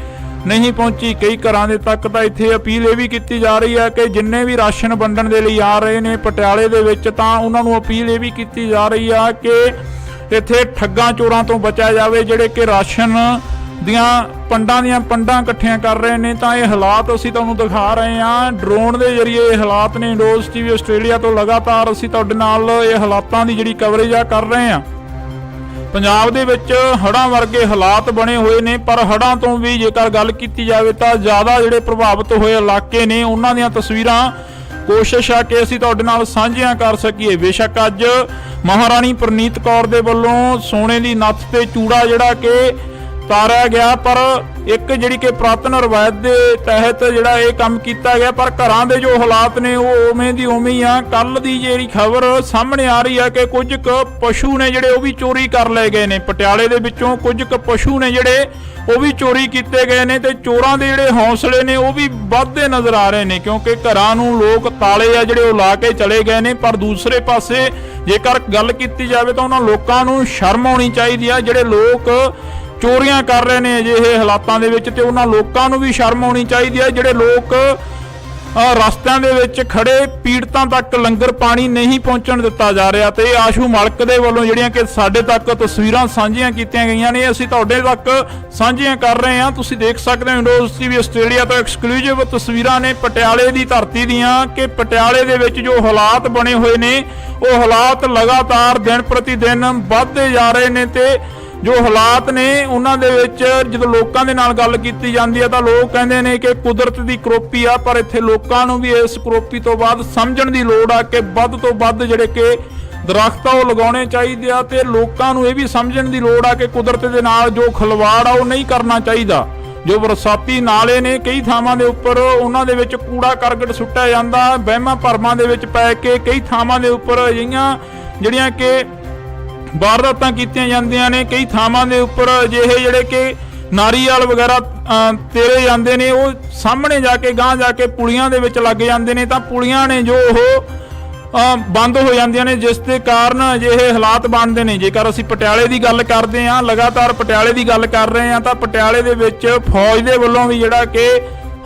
ਨਹੀਂ ਪਹੁੰਚੀ। ਕਈ ਘਰਾਂ ਦੇ ਤੱਕ ਤਾਂ ਇੱਥੇ ਅਪੀਲ ਇਹ ਵੀ ਕੀਤੀ ਜਾ ਰਹੀ ਹੈ ਕਿ ਜਿੰਨੇ ਵੀ ਰਾਸ਼ਨ ਵੰਡਣ ਦੇ ਲਈ ਆ ਰਹੇ ਨੇ ਪਟਿਆਲੇ ਦੇ ਵਿੱਚ, ਤਾਂ ਉਹਨਾਂ ਨੂੰ ਅਪੀਲ ਇਹ ਵੀ ਕੀਤੀ ਜਾ ਰਹੀ ਆ ਕਿ ਇੱਥੇ ਠੱਗਾਂ ਚੋਰਾਂ ਤੋਂ ਬਚਿਆ ਜਾਵੇ ਜਿਹੜੇ ਕਿ ਰਾਸ਼ਨ ਦੀਆਂ ਪੰਡਾਂ ਇਕੱਠੀਆਂ ਕਰ ਰਹੇ ਨੇ। ਤਾਂ ਇਹ ਹਾਲਾਤ ਅਸੀਂ ਤੁਹਾਨੂੰ ਦਿਖਾ ਰਹੇ ਹਾਂ ਡਰੋਨ ਦੇ ਜ਼ਰੀਏ। ਇਹ ਹਾਲਾਤ ਨੇ ਇੰਡੋਜ਼ ਟੀਵੀ ਆਸਟ੍ਰੇਲੀਆ ਤੋਂ ਲਗਾਤਾਰ ਅਸੀਂ ਤੁਹਾਡੇ ਨਾਲ ਇਹ ਹਾਲਾਤਾਂ ਦੀ ਜਿਹੜੀ ਕਵਰੇਜ ਆ ਕਰ ਰਹੇ ਹਾਂ। ਪੰਜਾਬ ਦੇ ਵਿੱਚ ਹੜ੍ਹਾਂ ਵਰਗੇ ਹਾਲਾਤ ਬਣੇ ਹੋਏ ਨੇ, ਪਰ ਹੜ੍ਹਾਂ ਤੋਂ ਵੀ ਜੇਕਰ ਗੱਲ ਕੀਤੀ ਜਾਵੇ ਤਾਂ ਜ਼ਿਆਦਾ ਜਿਹੜੇ ਪ੍ਰਭਾਵਿਤ ਹੋਏ ਇਲਾਕੇ ਨੇ ਉਹਨਾਂ ਦੀਆਂ ਤਸਵੀਰਾਂ ਕੋਸ਼ਿਸ਼ ਆ ਕਿ ਅਸੀਂ ਤੁਹਾਡੇ ਨਾਲ ਸਾਂਝੀਆਂ ਕਰ ਸਕੀਏ। ਬੇਸ਼ੱਕ ਅੱਜ ਮਹਾਰਾਣੀ ਪ੍ਰਨੀਤ ਕੌਰ ਦੇ ਵੱਲੋਂ ਸੋਨੇ ਦੀ ਨੱਥ ਤੇ ਚੂੜਾ ਜਿਹੜਾ ਕਿ ਤਾਰਿਆ ਗਿਆ, ਪਰ ਇੱਕ ਜਿਹੜੀ ਕਿ ਪੁਰਾਤਨ ਰਵਾਇਤ ਦੇ ਤਹਿਤ ਜਿਹੜਾ ਇਹ ਕੰਮ ਕੀਤਾ ਗਿਆ, ਪਰ ਘਰਾਂ ਦੇ ਜੋ ਹਾਲਾਤ ਨੇ ਉਹ ਉਵੇਂ ਦੀ ਉਵੇਂ ਹੀ ਆ। ਕੱਲ ਦੀ ਜਿਹੜੀ ਖਬਰ ਸਾਹਮਣੇ ਆ ਰਹੀ ਹੈ ਕਿ ਕੁਝ ਕੁ ਪਸ਼ੂ ਨੇ ਜਿਹੜੇ ਉਹ ਵੀ ਚੋਰੀ ਕਰ ਲਏ ਗਏ ਨੇ। ਪਟਿਆਲੇ ਦੇ ਵਿੱਚੋਂ ਕੁਝ ਕੁ ਪਸ਼ੂ ਨੇ ਜਿਹੜੇ ਉਹ ਵੀ ਚੋਰੀ ਕੀਤੇ ਗਏ ਨੇ ਤੇ ਚੋਰਾਂ ਦੇ ਜਿਹੜੇ ਹੌਸਲੇ ਨੇ ਉਹ ਵੀ ਵੱਧਦੇ ਨਜ਼ਰ ਆ ਰਹੇ ਨੇ, ਕਿਉਂਕਿ ਘਰਾਂ ਨੂੰ ਲੋਕ ਤਾਲੇ ਆ ਜਿਹੜੇ ਉਹ ਲਾ ਕੇ ਚਲੇ ਗਏ ਨੇ। ਪਰ ਦੂਸਰੇ ਪਾਸੇ ਜੇਕਰ ਗੱਲ ਕੀਤੀ ਜਾਵੇ ਤਾਂ ਉਹਨਾਂ ਲੋਕਾਂ ਨੂੰ ਸ਼ਰਮ ਆਉਣੀ ਚਾਹੀਦੀ ਆ ਜਿਹੜੇ ਲੋਕ ਚੋਰੀਆਂ ਕਰ ਰਹੇ ਨੇ ਅਜਿਹੇ ਹਾਲਾਤਾਂ ਦੇ ਵਿੱਚ, ਤੇ ਉਹਨਾਂ ਲੋਕਾਂ ਨੂੰ ਵੀ ਸ਼ਰਮ ਆਉਣੀ ਚਾਹੀਦੀ ਹੈ ਜਿਹੜੇ ਲੋਕ ਰਸਤਿਆਂ ਦੇ ਵਿੱਚ ਖੜੇ ਪੀੜਤਾਂ ਤੱਕ ਲੰਗਰ ਪਾਣੀ ਨਹੀਂ ਪਹੁੰਚਣ ਦਿੱਤਾ ਜਾ ਰਿਹਾ। ਤੇ ਆਸ਼ੂ ਮਲਕ ਦੇ ਵੱਲੋਂ ਜਿਹੜੀਆਂ ਕਿ ਸਾਡੇ ਤੱਕ ਤਸਵੀਰਾਂ ਸਾਂਝੀਆਂ ਕੀਤੀਆਂ ਗਈਆਂ ਨੇ, ਅਸੀਂ ਤੁਹਾਡੇ ਤੱਕ ਸਾਂਝੀਆਂ ਕਰ ਰਹੇ ਹਾਂ। ਤੁਸੀਂ ਦੇਖ ਸਕਦੇ ਹੋ ਇੰਡੋਜ਼ ਟੀਵੀ ਆਸਟ੍ਰੇਲੀਆ ਤੋਂ ਐਕਸਕਲੂਸਿਵ ਤਸਵੀਰਾਂ ਨੇ ਪਟਿਆਲੇ ਦੀ ਧਰਤੀ ਦੀਆਂ, ਕਿ ਪਟਿਆਲੇ ਦੇ ਵਿੱਚ ਜੋ ਹਾਲਾਤ ਬਣੇ ਹੋਏ ਨੇ ਉਹ ਹਾਲਾਤ ਲਗਾਤਾਰ ਦਿਨ ਪ੍ਰਤੀ ਦਿਨ ਵੱਧਦੇ ਜਾ ਰਹੇ ਨੇ। ਤੇ ਜੋ ਹਾਲਾਤ ਨੇ ਉਹਨਾਂ ਦੇ ਵਿੱਚ ਜਦੋਂ ਲੋਕਾਂ ਦੇ ਨਾਲ ਗੱਲ ਕੀਤੀ ਜਾਂਦੀ ਹੈ ਤਾਂ ਲੋਕ ਕਹਿੰਦੇ ਨੇ ਕਿ ਕੁਦਰਤ ਦੀ ਕਰੋਪੀ ਆ, ਪਰ ਇੱਥੇ ਲੋਕਾਂ ਨੂੰ ਵੀ ਇਸ ਕਰੋਪੀ ਤੋਂ ਬਾਅਦ ਸਮਝਣ ਦੀ ਲੋੜ ਆ ਕਿ ਵੱਧ ਤੋਂ ਵੱਧ ਜਿਹੜੇ ਕਿ ਦਰਖਤ ਆ ਉਹ ਲਗਾਉਣੇ ਚਾਹੀਦੇ ਆ, ਤੇ ਲੋਕਾਂ ਨੂੰ ਇਹ ਵੀ ਸਮਝਣ ਦੀ ਲੋੜ ਆ ਕਿ ਕੁਦਰਤ ਦੇ ਨਾਲ ਜੋ ਖਿਲਵਾੜ ਆ ਉਹ ਨਹੀਂ ਕਰਨਾ ਚਾਹੀਦਾ। ਜੋ ਬਰਸਾਤੀ ਨਾਲੇ ਨੇ ਕਈ ਥਾਵਾਂ ਦੇ ਉੱਪਰ ਉਹਨਾਂ ਦੇ ਵਿੱਚ ਕੂੜਾ ਕਰਕਟ ਸੁੱਟਿਆ ਜਾਂਦਾ, ਵਹਿਮਾਂ ਭਰਮਾਂ ਦੇ ਵਿੱਚ ਪੈ ਕੇ ਕਈ ਥਾਵਾਂ ਦੇ ਉੱਪਰ ਅਜਿਹੀਆਂ ਜਿਹੜੀਆਂ ਕਿ ਵਾਰਦਾਤਾਂ ਕੀਤੀਆਂ ਜਾਂਦੀਆਂ ਨੇ। ਕਈ ਥਾਵਾਂ ਦੇ ਉੱਪਰ ਅਜਿਹੇ ਜਿਹੜੇ ਕਿ ਨਾਰੀਅਲ ਵਗੈਰਾ ਤੇਰੇ ਜਾਂਦੇ ਨੇ, ਉਹ ਸਾਹਮਣੇ ਜਾ ਕੇ ਗਾਂਹ ਜਾ ਕੇ ਪੁਲੀਆਂ ਦੇ ਵਿੱਚ ਲੱਗ ਜਾਂਦੇ ਨੇ, ਤਾਂ ਪੁਲੀਆਂ ਨੇ ਜੋ ਉਹ ਬੰਦ ਹੋ ਜਾਂਦੀਆਂ ਨੇ, ਜਿਸ ਦੇ ਕਾਰਨ ਅਜਿਹੇ ਹਾਲਾਤ ਬਣਦੇ ਨੇ। ਜੇਕਰ ਅਸੀਂ ਪਟਿਆਲੇ ਦੀ ਗੱਲ ਕਰਦੇ ਹਾਂ, ਲਗਾਤਾਰ ਪਟਿਆਲੇ ਦੀ ਗੱਲ ਕਰ ਰਹੇ ਹਾਂ, ਤਾਂ ਪਟਿਆਲੇ ਦੇ ਵਿੱਚ ਫੌਜ ਦੇ ਵੱਲੋਂ ਵੀ ਜਿਹੜਾ ਕਿ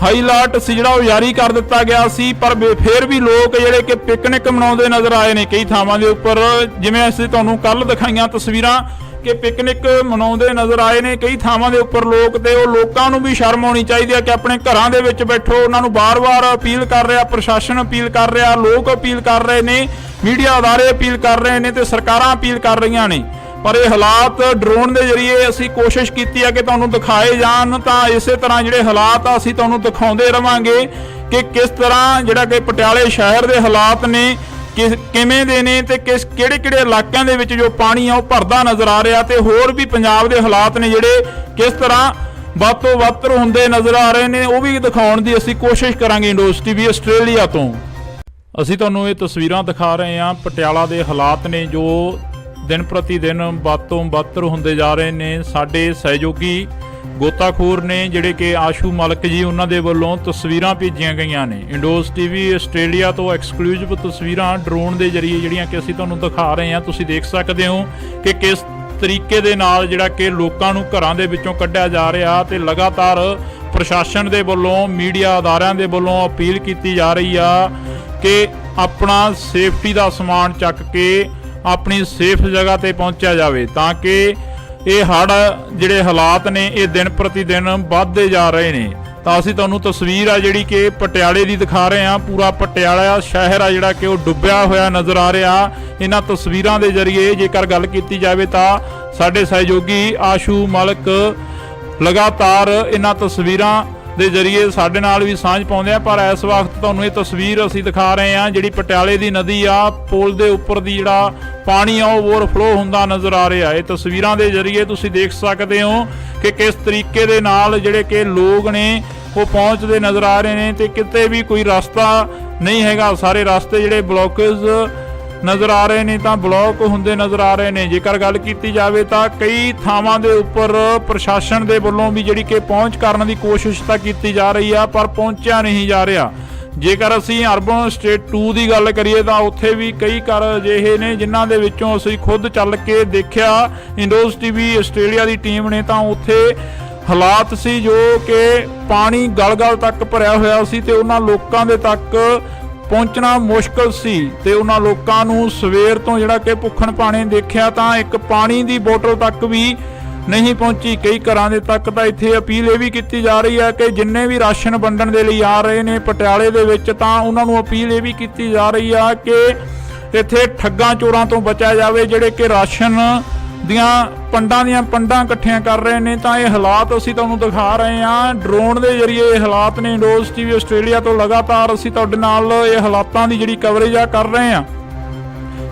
ਹਾਈ ਅਲਰਟ ਸੀ ਜਿਹੜਾ ਉਹ ਜਾਰੀ ਕਰ ਦਿੱਤਾ ਗਿਆ ਸੀ, ਪਰ ਫਿਰ ਵੀ ਲੋਕ ਜਿਹੜੇ ਕਿ ਪਿਕਨਿਕ ਮਨਾਉਂਦੇ ਨਜ਼ਰ ਆਏ ਨੇ ਕਈ ਥਾਵਾਂ ਦੇ ਉੱਪਰ। ਜਿਵੇਂ ਅਸੀਂ ਤੁਹਾਨੂੰ ਕੱਲ ਦਿਖਾਈਆਂ ਤਸਵੀਰਾਂ ਕਿ ਪਿਕਨਿਕ ਮਨਾਉਂਦੇ ਨਜ਼ਰ ਆਏ ਨੇ ਕਈ ਥਾਵਾਂ ਦੇ ਉੱਪਰ ਲੋਕ, ਤੇ ਉਹ ਲੋਕਾਂ ਨੂੰ ਵੀ ਸ਼ਰਮ ਆਉਣੀ ਚਾਹੀਦੀ ਹੈ ਕਿ ਆਪਣੇ ਘਰਾਂ ਦੇ ਵਿੱਚ ਬੈਠੋ। ਉਹਨਾਂ ਨੂੰ ਬਾਰ-ਬਾਰ ਅਪੀਲ ਕਰ ਰਿਹਾ, ਪ੍ਰਸ਼ਾਸਨ ਅਪੀਲ ਕਰ ਰਿਹਾ, ਲੋਕ ਅਪੀਲ ਕਰ ਰਹੇ ਨੇ, ਮੀਡੀਆ ਅਦਾਰੇ ਅਪੀਲ ਕਰ ਰਹੇ ਨੇ ਤੇ ਸਰਕਾਰਾਂ ਅਪੀਲ ਕਰ ਰਹੀਆਂ ਨੇ। ਪਰ ਇਹ ਹਾਲਾਤ ਡਰੋਨ ਦੇ ਜ਼ਰੀਏ ਅਸੀਂ ਕੋਸ਼ਿਸ਼ ਕੀਤੀ ਹੈ ਕਿ ਤੁਹਾਨੂੰ ਦਿਖਾਏ ਜਾਣ, ਤਾਂ ਇਸੇ ਤਰ੍ਹਾਂ ਜਿਹੜੇ ਹਾਲਾਤ ਆ ਅਸੀਂ ਤੁਹਾਨੂੰ ਦਿਖਾਉਂਦੇ ਰਵਾਂਗੇ ਕਿ ਕਿਸ ਤਰ੍ਹਾਂ ਜਿਹੜਾ ਕਿ ਪਟਿਆਲੇ ਸ਼ਹਿਰ ਦੇ ਹਾਲਾਤ ਨੇ ਕਿਵੇਂ ਦੇ ਨੇ, ਤੇ ਕਿਹੜੇ ਇਲਾਕਿਆਂ ਦੇ ਵਿੱਚ ਜੋ ਪਾਣੀ ਆ ਉਹ ਭਰਦਾ ਨਜ਼ਰ ਆ ਰਿਹਾ, ਤੇ ਹੋਰ ਵੀ ਪੰਜਾਬ ਦੇ ਹਾਲਾਤ ਨੇ ਜਿਹੜੇ ਕਿਸ ਤਰ੍ਹਾਂ ਵੱਧ ਤੋਂ ਵੱਧ ਹੁੰਦੇ ਨਜ਼ਰ ਆ ਰਹੇ ਨੇ, ਉਹ ਵੀ ਦਿਖਾਉਣ ਦੀ ਅਸੀਂ ਕੋਸ਼ਿਸ਼ ਕਰਾਂਗੇ। ਇੰਡੋਜ਼ ਟੀਵੀ ਆਸਟ੍ਰੇਲੀਆ ਤੋਂ ਅਸੀਂ ਤੁਹਾਨੂੰ ਇਹ ਤਸਵੀਰਾਂ ਦਿਖਾ ਰਹੇ ਹਾਂ। ਪਟਿਆਲਾ ਦੇ ਹਾਲਾਤ ਨੇ ਜੋ ਦਿਨ ਪ੍ਰਤੀ ਦਿਨ ਵੱਧ ਤੋਂ ਵੱਧ ਹੁੰਦੇ ਜਾ ਰਹੇ ਨੇ। ਸਾਡੇ ਸਹਿਯੋਗੀ ਗੋਤਾਖੋਰ ਨੇ ਜਿਹੜੇ ਕਿ ਆਸ਼ੂ ਮਲਕ ਜੀ, ਉਹਨਾਂ ਦੇ ਵੱਲੋਂ ਤਸਵੀਰਾਂ ਭੇਜੀਆਂ ਗਈਆਂ ਨੇ। ਇੰਡੋਜ਼ ਟੀਵੀ ਆਸਟ੍ਰੇਲੀਆ ਤੋਂ ਐਕਸਕਲੂਸਿਵ ਤਸਵੀਰਾਂ ਡਰੋਨ ਦੇ ਜ਼ਰੀਏ ਜਿਹੜੀਆਂ ਕਿ ਅਸੀਂ ਤੁਹਾਨੂੰ ਦਿਖਾ ਰਹੇ ਹਾਂ। ਤੁਸੀਂ ਦੇਖ ਸਕਦੇ ਹੋ ਕਿ ਕਿਸ ਤਰੀਕੇ ਦੇ ਨਾਲ ਜਿਹੜਾ ਕਿ ਲੋਕਾਂ ਨੂੰ ਘਰਾਂ ਦੇ ਵਿੱਚੋਂ ਕੱਢਿਆ ਜਾ ਰਿਹਾ, ਤੇ ਲਗਾਤਾਰ ਪ੍ਰਸ਼ਾਸਨ ਦੇ ਵੱਲੋਂ ਮੀਡੀਆ ਅਦਾਰਿਆਂ ਦੇ ਵੱਲੋਂ ਅਪੀਲ ਕੀਤੀ ਜਾ ਰਹੀ ਆ ਕਿ ਆਪਣਾ ਸੇਫਟੀ ਦਾ ਸਮਾਨ ਚੱਕ ਕੇ ਆਪਣੀ ਸੇਫ ਜਗ੍ਹਾ ਤੇ ਪਹੁੰਚਿਆ ਜਾਵੇ, ਤਾਂ ਕਿ ਇਹ ਹੜ੍ਹ ਜਿਹੜੇ ਹਾਲਾਤ ਨੇ ਇਹ ਦਿਨ ਪ੍ਰਤੀ ਦਿਨ ਵੱਧਦੇ ਜਾ ਰਹੇ ਨੇ। ਤਾਂ ਅਸੀਂ ਤੁਹਾਨੂੰ ਤਸਵੀਰ ਆ ਜਿਹੜੀ ਕਿ ਪਟਿਆਲੇ ਦੀ ਦਿਖਾ ਰਹੇ ਹਾਂ। ਪੂਰਾ ਪਟਿਆਲਾ ਸ਼ਹਿਰ ਆ ਜਿਹੜਾ ਕਿ ਉਹ ਡੁੱਬਿਆ ਹੋਇਆ ਨਜ਼ਰ ਆ ਰਿਹਾ। ਇਹਨਾਂ ਤਸਵੀਰਾਂ ਦੇ ਜ਼ਰੀਏ ਜੇਕਰ ਗੱਲ ਕੀਤੀ ਜਾਵੇ ਤਾਂ ਸਾਡੇ ਸਹਿਯੋਗੀ ਆਸ਼ੂ ਮਲਕ ਲਗਾਤਾਰ ਇਹਨਾਂ ਤਸਵੀਰਾਂ ਦੇ ਜ਼ਰੀਏ ਸਾਡੇ ਨਾਲ ਵੀ ਸਾਂਝ ਪਾਉਂਦੇ ਆ। ਪਰ ਇਸ ਵਕਤ ਤੁਹਾਨੂੰ ਇਹ ਤਸਵੀਰ ਅਸੀਂ ਦਿਖਾ ਰਹੇ ਹਾਂ ਜਿਹੜੀ ਪਟਿਆਲੇ ਦੀ ਨਦੀ ਆ, ਪੁਲ ਦੇ ਉੱਪਰ ਦੀ ਜਿਹੜਾ ਪਾਣੀ ਆ ਉਹ ਓਵਰਫਲੋ ਹੁੰਦਾ ਨਜ਼ਰ ਆ ਰਿਹਾ। ਇਹ ਤਸਵੀਰਾਂ ਦੇ ਜ਼ਰੀਏ ਤੁਸੀਂ ਦੇਖ ਸਕਦੇ ਹੋ ਕਿ ਕਿਸ ਤਰੀਕੇ ਦੇ ਨਾਲ ਜਿਹੜੇ ਕਿ ਲੋਕ ਨੇ ਉਹ ਪਹੁੰਚਦੇ ਨਜ਼ਰ ਆ ਰਹੇ ਨੇ, ਤੇ ਕਿਤੇ ਵੀ ਕੋਈ ਰਸਤਾ ਨਹੀਂ ਹੈਗਾ। ਸਾਰੇ ਰਸਤੇ ਜਿਹੜੇ ਬਲੌਕੇਜ ਨਜ਼ਰ ਆ ਰਹੇ ਨੇ, ਤਾਂ ਬਲੌਕ ਹੁੰਦੇ ਨਜ਼ਰ ਆ ਰਹੇ ਨੇ। ਜੇਕਰ ਗੱਲ ਕੀਤੀ ਜਾਵੇ ਤਾਂ ਕਈ ਥਾਵਾਂ ਦੇ ਉੱਪਰ ਪ੍ਰਸ਼ਾਸਨ ਦੇ ਵੱਲੋਂ ਵੀ ਜਿਹੜੀ ਕਿ ਪਹੁੰਚ ਕਰਨ ਦੀ ਕੋਸ਼ਿਸ਼ ਤਾਂ ਕੀਤੀ ਜਾ ਰਹੀ ਆ, ਪਰ ਪਹੁੰਚਿਆ ਨਹੀਂ ਜਾ ਰਿਹਾ। ਜੇਕਰ ਅਸੀਂ ਅਰਬਨ ਸਟੇਟ 2 ਦੀ ਗੱਲ ਕਰੀਏ ਤਾਂ ਉੱਥੇ ਵੀ ਕਈ ਘਰ ਅਜਿਹੇ ਨੇ ਜਿਨ੍ਹਾਂ ਦੇ ਵਿੱਚੋਂ ਅਸੀਂ ਖੁਦ ਚੱਲ ਕੇ ਦੇਖਿਆ। ਇੰਡੋਜ਼ ਟੀਵੀ ਆਸਟ੍ਰੇਲੀਆ ਦੀ ਟੀਮ ਨੇ ਤਾਂ ਉੱਥੇ ਹਾਲਾਤ ਸੀ ਜੋ ਕਿ ਪਾਣੀ ਗਲ-ਗਲ ਤੱਕ ਭਰਿਆ ਹੋਇਆ ਸੀ, ਤੇ ਉਹਨਾਂ ਲੋਕਾਂ ਦੇ ਤੱਕ ਪਹੁੰਚਣਾ ਮੁਸ਼ਕਲ ਸੀ, ਤੇ ਉਹਨਾਂ ਲੋਕਾਂ ਨੂੰ ਸਵੇਰ ਤੋਂ ਜਿਹੜਾ ਕਿ ਭੁੱਖਣ ਭਾਣੇ ਦੇਖਿਆ ਤਾਂ ਇੱਕ ਪਾਣੀ ਦੀ ਬੋਤਲ ਤੱਕ ਵੀ ਨਹੀਂ ਪਹੁੰਚੀ। ਕਈ ਘਰਾਂ ਦੇ ਤੱਕ ਤਾਂ ਇੱਥੇ ਅਪੀਲ ਇਹ ਵੀ ਕੀਤੀ ਜਾ ਰਹੀ ਹੈ ਕਿ ਜਿੰਨੇ ਵੀ ਰਾਸ਼ਨ ਵੰਡਣ ਦੇ ਲਈ ਆ ਰਹੇ ਨੇ ਪਟਿਆਲੇ ਦੇ ਵਿੱਚ, ਤਾਂ ਉਹਨਾਂ ਨੂੰ ਅਪੀਲ ਇਹ ਵੀ ਕੀਤੀ ਜਾ ਰਹੀ ਆ ਕਿ ਇੱਥੇ ਠੱਗਾਂ ਚੋਰਾਂ ਤੋਂ ਬਚਿਆ ਜਾਵੇ ਜਿਹੜੇ ਕਿ ਰਾਸ਼ਨ ਦੀਆਂ ਪੰਡਾਂ ਇਕੱਠੀਆਂ ਕਰ ਰਹੇ ਨੇ। ਤਾਂ ਇਹ ਹਾਲਾਤ ਅਸੀਂ ਤੁਹਾਨੂੰ ਦਿਖਾ ਰਹੇ ਹਾਂ ਡਰੋਨ ਦੇ ਜ਼ਰੀਏ। ਇਹ ਹਾਲਾਤ ਨੇ ਇੰਡੋਜ਼ ਟੀਵੀ ਆਸਟ੍ਰੇਲੀਆ ਤੋਂ ਲਗਾਤਾਰ ਅਸੀਂ ਤੁਹਾਡੇ ਨਾਲ ਇਹ ਹਾਲਾਤਾਂ ਦੀ ਜਿਹੜੀ ਕਵਰੇਜ ਆ ਕਰ ਰਹੇ ਹਾਂ।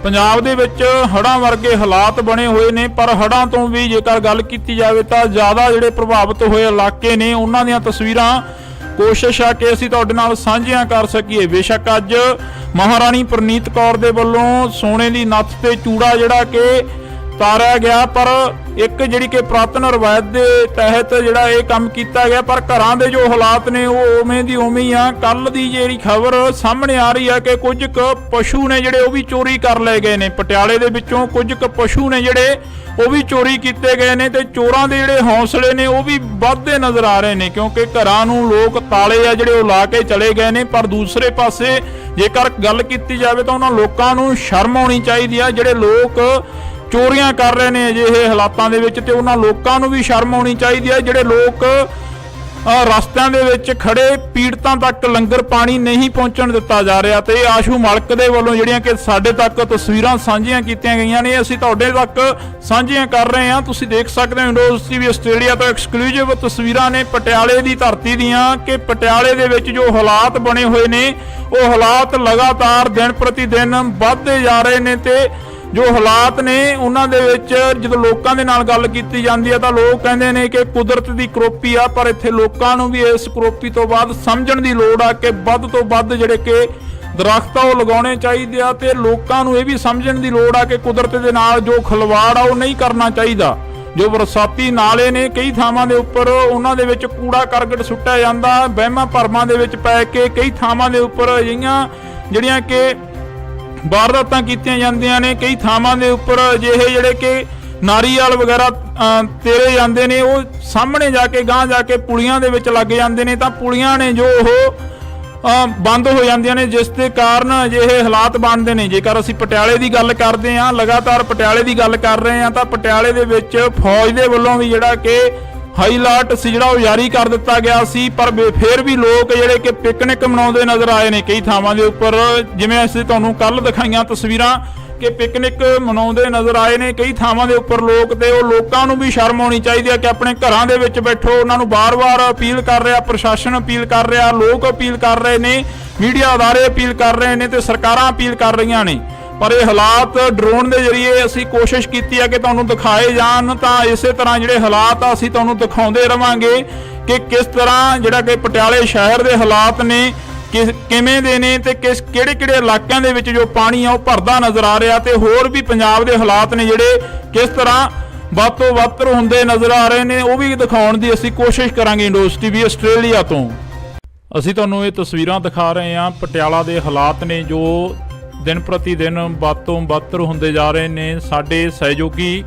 ਪੰਜਾਬ ਦੇ ਵਿੱਚ ਹੜ੍ਹਾਂ ਵਰਗੇ ਹਾਲਾਤ ਬਣੇ ਹੋਏ ਨੇ, ਪਰ ਹੜ੍ਹਾਂ ਤੋਂ ਵੀ ਜੇਕਰ ਗੱਲ ਕੀਤੀ ਜਾਵੇ ਤਾਂ ਜ਼ਿਆਦਾ ਜਿਹੜੇ ਪ੍ਰਭਾਵਿਤ ਹੋਏ ਇਲਾਕੇ ਨੇ ਉਹਨਾਂ ਦੀਆਂ ਤਸਵੀਰਾਂ ਕੋਸ਼ਿਸ਼ ਆ ਕਿ ਅਸੀਂ ਤੁਹਾਡੇ ਨਾਲ ਸਾਂਝੀਆਂ ਕਰ ਸਕੀਏ। ਬੇਸ਼ੱਕ ਅੱਜ ਮਹਾਰਾਣੀ ਪ੍ਰਨੀਤ ਕੌਰ ਦੇ ਵੱਲੋਂ ਸੋਨੇ ਦੀ ਨੱਥ ਤੇ ਚੂੜਾ ਜਿਹੜਾ ਕਿ ਤਾਰਿਆ ਗਿਆ, ਪਰ ਇੱਕ ਜਿਹੜੀ ਕਿ ਪੁਰਾਤਨ ਰਵਾਇਤ ਦੇ ਤਹਿਤ ਜਿਹੜਾ ਇਹ ਕੰਮ ਕੀਤਾ ਗਿਆ, ਪਰ ਘਰਾਂ ਦੇ ਜੋ ਹਾਲਾਤ ਨੇ ਉਹ ਉਵੇਂ ਦੀ ਉਵੇਂ ਹੀ ਆ। ਕੱਲ ਦੀ ਜਿਹੜੀ ਖਬਰ ਸਾਹਮਣੇ ਆ ਰਹੀ ਹੈ ਕਿ ਕੁਝ ਕੁ ਪਸ਼ੂ ਨੇ ਜਿਹੜੇ ਉਹ ਵੀ ਚੋਰੀ ਕਰ ਲਏ ਗਏ ਨੇ। ਪਟਿਆਲੇ ਦੇ ਵਿੱਚੋਂ ਕੁਝ ਕੁ ਪਸ਼ੂ ਨੇ ਜਿਹੜੇ ਉਹ ਵੀ ਚੋਰੀ ਕੀਤੇ ਗਏ ਨੇ, ਤੇ ਚੋਰਾਂ ਦੇ ਜਿਹੜੇ ਹੌਸਲੇ ਨੇ ਉਹ ਵੀ ਵੱਧਦੇ ਨਜ਼ਰ ਆ ਰਹੇ ਨੇ, ਕਿਉਂਕਿ ਘਰਾਂ ਨੂੰ ਲੋਕ ਤਾਲੇ ਆ ਜਿਹੜੇ ਉਹ ਲਾ ਕੇ ਚਲੇ ਗਏ ਨੇ। ਪਰ ਦੂਸਰੇ ਪਾਸੇ ਜੇਕਰ ਗੱਲ ਕੀਤੀ ਜਾਵੇ ਤਾਂ ਉਹਨਾਂ ਲੋਕਾਂ ਨੂੰ ਸ਼ਰਮ ਆਉਣੀ ਚਾਹੀਦੀ ਆ ਜਿਹੜੇ ਲੋਕ ਚੋਰੀਆਂ ਕਰ ਰਹੇ ਨੇ ਅਜਿਹੇ ਹਾਲਾਤਾਂ ਦੇ ਵਿੱਚ, ਤੇ ਉਹਨਾਂ ਲੋਕਾਂ ਨੂੰ ਵੀ ਸ਼ਰਮ ਆਉਣੀ ਚਾਹੀਦੀ ਹੈ ਜਿਹੜੇ ਲੋਕ ਰਸਤਿਆਂ ਦੇ ਵਿੱਚ ਖੜੇ ਪੀੜਤਾਂ ਤੱਕ ਲੰਗਰ ਪਾਣੀ ਨਹੀਂ ਪਹੁੰਚਣ ਦਿੱਤਾ ਜਾ ਰਿਹਾ। ਤੇ ਆਸ਼ੂ ਮਲਕ ਦੇ ਵੱਲੋਂ ਜਿਹੜੀਆਂ ਕਿ ਸਾਡੇ ਤੱਕ ਤਸਵੀਰਾਂ ਸਾਂਝੀਆਂ ਕੀਤੀਆਂ ਗਈਆਂ ਨੇ, ਅਸੀਂ ਤੁਹਾਡੇ ਤੱਕ ਸਾਂਝੀਆਂ ਕਰ ਰਹੇ ਹਾਂ। ਤੁਸੀਂ ਦੇਖ ਸਕਦੇ ਹੋ ਇੰਡੋਜ਼ ਟੀਵੀ ਆਸਟ੍ਰੇਲੀਆ ਤੋਂ ਐਕਸਕਲੂਸਿਵ ਤਸਵੀਰਾਂ ਨੇ ਪਟਿਆਲੇ ਦੀ ਧਰਤੀ ਦੀਆਂ, ਕਿ ਪਟਿਆਲੇ ਦੇ ਵਿੱਚ ਜੋ ਹਾਲਾਤ ਬਣੇ ਹੋਏ ਨੇ ਉਹ ਹਾਲਾਤ ਲਗਾਤਾਰ ਦਿਨ ਪ੍ਰਤੀ ਦਿਨ ਵੱਧਦੇ ਜਾ ਰਹੇ ਨੇ। ਤੇ ਜੋ ਹਾਲਾਤ ਨੇ ਉਹਨਾਂ ਦੇ ਵਿੱਚ ਜਦੋਂ ਲੋਕਾਂ ਦੇ ਨਾਲ ਗੱਲ ਕੀਤੀ ਜਾਂਦੀ ਹੈ ਤਾਂ ਲੋਕ ਕਹਿੰਦੇ ਨੇ ਕਿ ਕੁਦਰਤ ਦੀ ਕਰੋਪੀ ਆ, ਪਰ ਇੱਥੇ ਲੋਕਾਂ ਨੂੰ ਵੀ ਇਸ ਕਰੋਪੀ ਤੋਂ ਬਾਅਦ ਸਮਝਣ ਦੀ ਲੋੜ ਆ ਕਿ ਵੱਧ ਤੋਂ ਵੱਧ ਜਿਹੜੇ ਕਿ ਦਰਖਤ ਆ ਉਹ ਲਗਾਉਣੇ ਚਾਹੀਦੇ ਆ, ਤੇ ਲੋਕਾਂ ਨੂੰ ਇਹ ਵੀ ਸਮਝਣ ਦੀ ਲੋੜ ਆ ਕਿ ਕੁਦਰਤ ਦੇ ਨਾਲ ਜੋ ਖਿਲਵਾੜ ਆ ਉਹ ਨਹੀਂ ਕਰਨਾ ਚਾਹੀਦਾ। ਜੋ ਬਰਸਾਤੀ ਨਾਲੇ ਨੇ ਕਈ ਥਾਵਾਂ ਦੇ ਉੱਪਰ ਉਹਨਾਂ ਦੇ ਵਿੱਚ ਕੂੜਾ ਕਰਕਟ ਸੁੱਟਿਆ ਜਾਂਦਾ, ਵਹਿਮਾਂ ਭਰਮਾਂ ਦੇ ਵਿੱਚ ਪੈ ਕੇ ਕਈ ਥਾਵਾਂ ਦੇ ਉੱਪਰ ਅਜਿਹੀਆਂ ਜਿਹੜੀਆਂ ਕਿ ਵਾਰਦਾਤਾਂ ਕੀਤੀਆਂ ਜਾਂਦੀਆਂ ਨੇ। ਕਈ ਥਾਵਾਂ ਦੇ ਉੱਪਰ ਅਜਿਹੇ ਜਿਹੜੇ ਕਿ ਨਾਰੀਅਲ ਵਗੈਰਾ ਤੇਰੇ ਜਾਂਦੇ ਨੇ, ਉਹ ਸਾਹਮਣੇ ਜਾ ਕੇ ਗਾਂਹ ਜਾ ਕੇ ਪੁਲੀਆਂ ਦੇ ਵਿੱਚ ਲੱਗ ਜਾਂਦੇ ਨੇ, ਤਾਂ ਪੁਲੀਆਂ ਨੇ ਜੋ ਉਹ ਬੰਦ ਹੋ ਜਾਂਦੀਆਂ ਨੇ, ਜਿਸ ਦੇ ਕਾਰਨ ਅਜਿਹੇ ਹਾਲਾਤ ਬਣਦੇ ਨੇ। ਜੇਕਰ ਅਸੀਂ ਪਟਿਆਲੇ ਦੀ ਗੱਲ ਕਰਦੇ ਹਾਂ, ਲਗਾਤਾਰ ਪਟਿਆਲੇ ਦੀ ਗੱਲ ਕਰ ਰਹੇ ਹਾਂ, ਤਾਂ ਪਟਿਆਲੇ ਦੇ ਵਿੱਚ ਫੌਜ ਦੇ ਵੱਲੋਂ ਵੀ ਜਿਹੜਾ ਕਿ ਹਾਈ ਅਲਰਟ ਸੀ ਜਿਹੜਾ ਉਹ ਜਾਰੀ ਕਰ ਦਿੱਤਾ ਗਿਆ ਸੀ, ਪਰ ਫਿਰ ਵੀ ਲੋਕ ਜਿਹੜੇ ਕਿ ਪਿਕਨਿਕ ਮਨਾਉਂਦੇ ਨਜ਼ਰ ਆਏ ਨੇ ਕਈ ਥਾਵਾਂ ਦੇ ਉੱਪਰ। ਜਿਵੇਂ ਅਸੀਂ ਤੁਹਾਨੂੰ ਕੱਲ ਦਿਖਾਈਆਂ ਤਸਵੀਰਾਂ ਕਿ ਪਿਕਨਿਕ ਮਨਾਉਂਦੇ ਨਜ਼ਰ ਆਏ ਨੇ ਕਈ ਥਾਵਾਂ ਦੇ ਉੱਪਰ ਲੋਕ, ਤੇ ਉਹ ਲੋਕਾਂ ਨੂੰ ਵੀ ਸ਼ਰਮ ਆਉਣੀ ਚਾਹੀਦੀ ਹੈ ਕਿ ਆਪਣੇ ਘਰਾਂ ਦੇ ਵਿੱਚ ਬੈਠੋ। ਉਹਨਾਂ ਨੂੰ ਬਾਰ-ਬਾਰ ਅਪੀਲ ਕਰ ਰਿਹਾ, ਪ੍ਰਸ਼ਾਸਨ ਅਪੀਲ ਕਰ ਰਿਹਾ, ਲੋਕ ਅਪੀਲ ਕਰ ਰਹੇ ਨੇ, ਮੀਡੀਆ ਅਦਾਰੇ ਅਪੀਲ ਕਰ ਰਹੇ ਨੇ, ਤੇ ਸਰਕਾਰਾਂ ਅਪੀਲ ਕਰ ਰਹੀਆਂ ਨੇ। ਪਰ ਇਹ ਹਾਲਾਤ ਡਰੋਨ ਦੇ ਜ਼ਰੀਏ ਅਸੀਂ ਕੋਸ਼ਿਸ਼ ਕੀਤੀ ਹੈ ਕਿ ਤੁਹਾਨੂੰ ਦਿਖਾਏ ਜਾਣ, ਤਾਂ ਇਸੇ ਤਰ੍ਹਾਂ ਜਿਹੜੇ ਹਾਲਾਤ ਆ ਅਸੀਂ ਤੁਹਾਨੂੰ ਦਿਖਾਉਂਦੇ ਰਵਾਂਗੇ ਕਿ ਕਿਸ ਤਰ੍ਹਾਂ ਜਿਹੜਾ ਕਿ ਪਟਿਆਲੇ ਸ਼ਹਿਰ ਦੇ ਹਾਲਾਤ ਨੇ ਕਿਵੇਂ ਦੇ ਨੇ, ਤੇ ਕਿਹੜੇ ਇਲਾਕਿਆਂ ਦੇ ਵਿੱਚ ਜੋ ਪਾਣੀ ਆ ਉਹ ਭਰਦਾ ਨਜ਼ਰ ਆ ਰਿਹਾ, ਤੇ ਹੋਰ ਵੀ ਪੰਜਾਬ ਦੇ ਹਾਲਾਤ ਨੇ ਜਿਹੜੇ ਕਿਸ ਤਰ੍ਹਾਂ ਵੱਧ ਤੋਂ ਵੱਧ ਹੁੰਦੇ ਨਜ਼ਰ ਆ ਰਹੇ ਨੇ, ਉਹ ਵੀ ਦਿਖਾਉਣ ਦੀ ਅਸੀਂ ਕੋਸ਼ਿਸ਼ ਕਰਾਂਗੇ ਇੰਡੋਜ਼ ਟੀਵੀ ਆਸਟ੍ਰੇਲੀਆ ਤੋਂ। ਅਸੀਂ ਤੁਹਾਨੂੰ ਇਹ ਤਸਵੀਰਾਂ ਦਿਖਾ ਰਹੇ ਹਾਂ ਪਟਿਆਲਾ ਦੇ ਹਾਲਾਤ ਨੇ ਜੋ ਦਿਨ ਪ੍ਰਤੀ ਦਿਨ ਵੱਧ ਤੋਂ ਵੱਧ ਹੁੰਦੇ ਜਾ ਰਹੇ ਨੇ। ਸਾਡੇ ਸਹਿਯੋਗੀ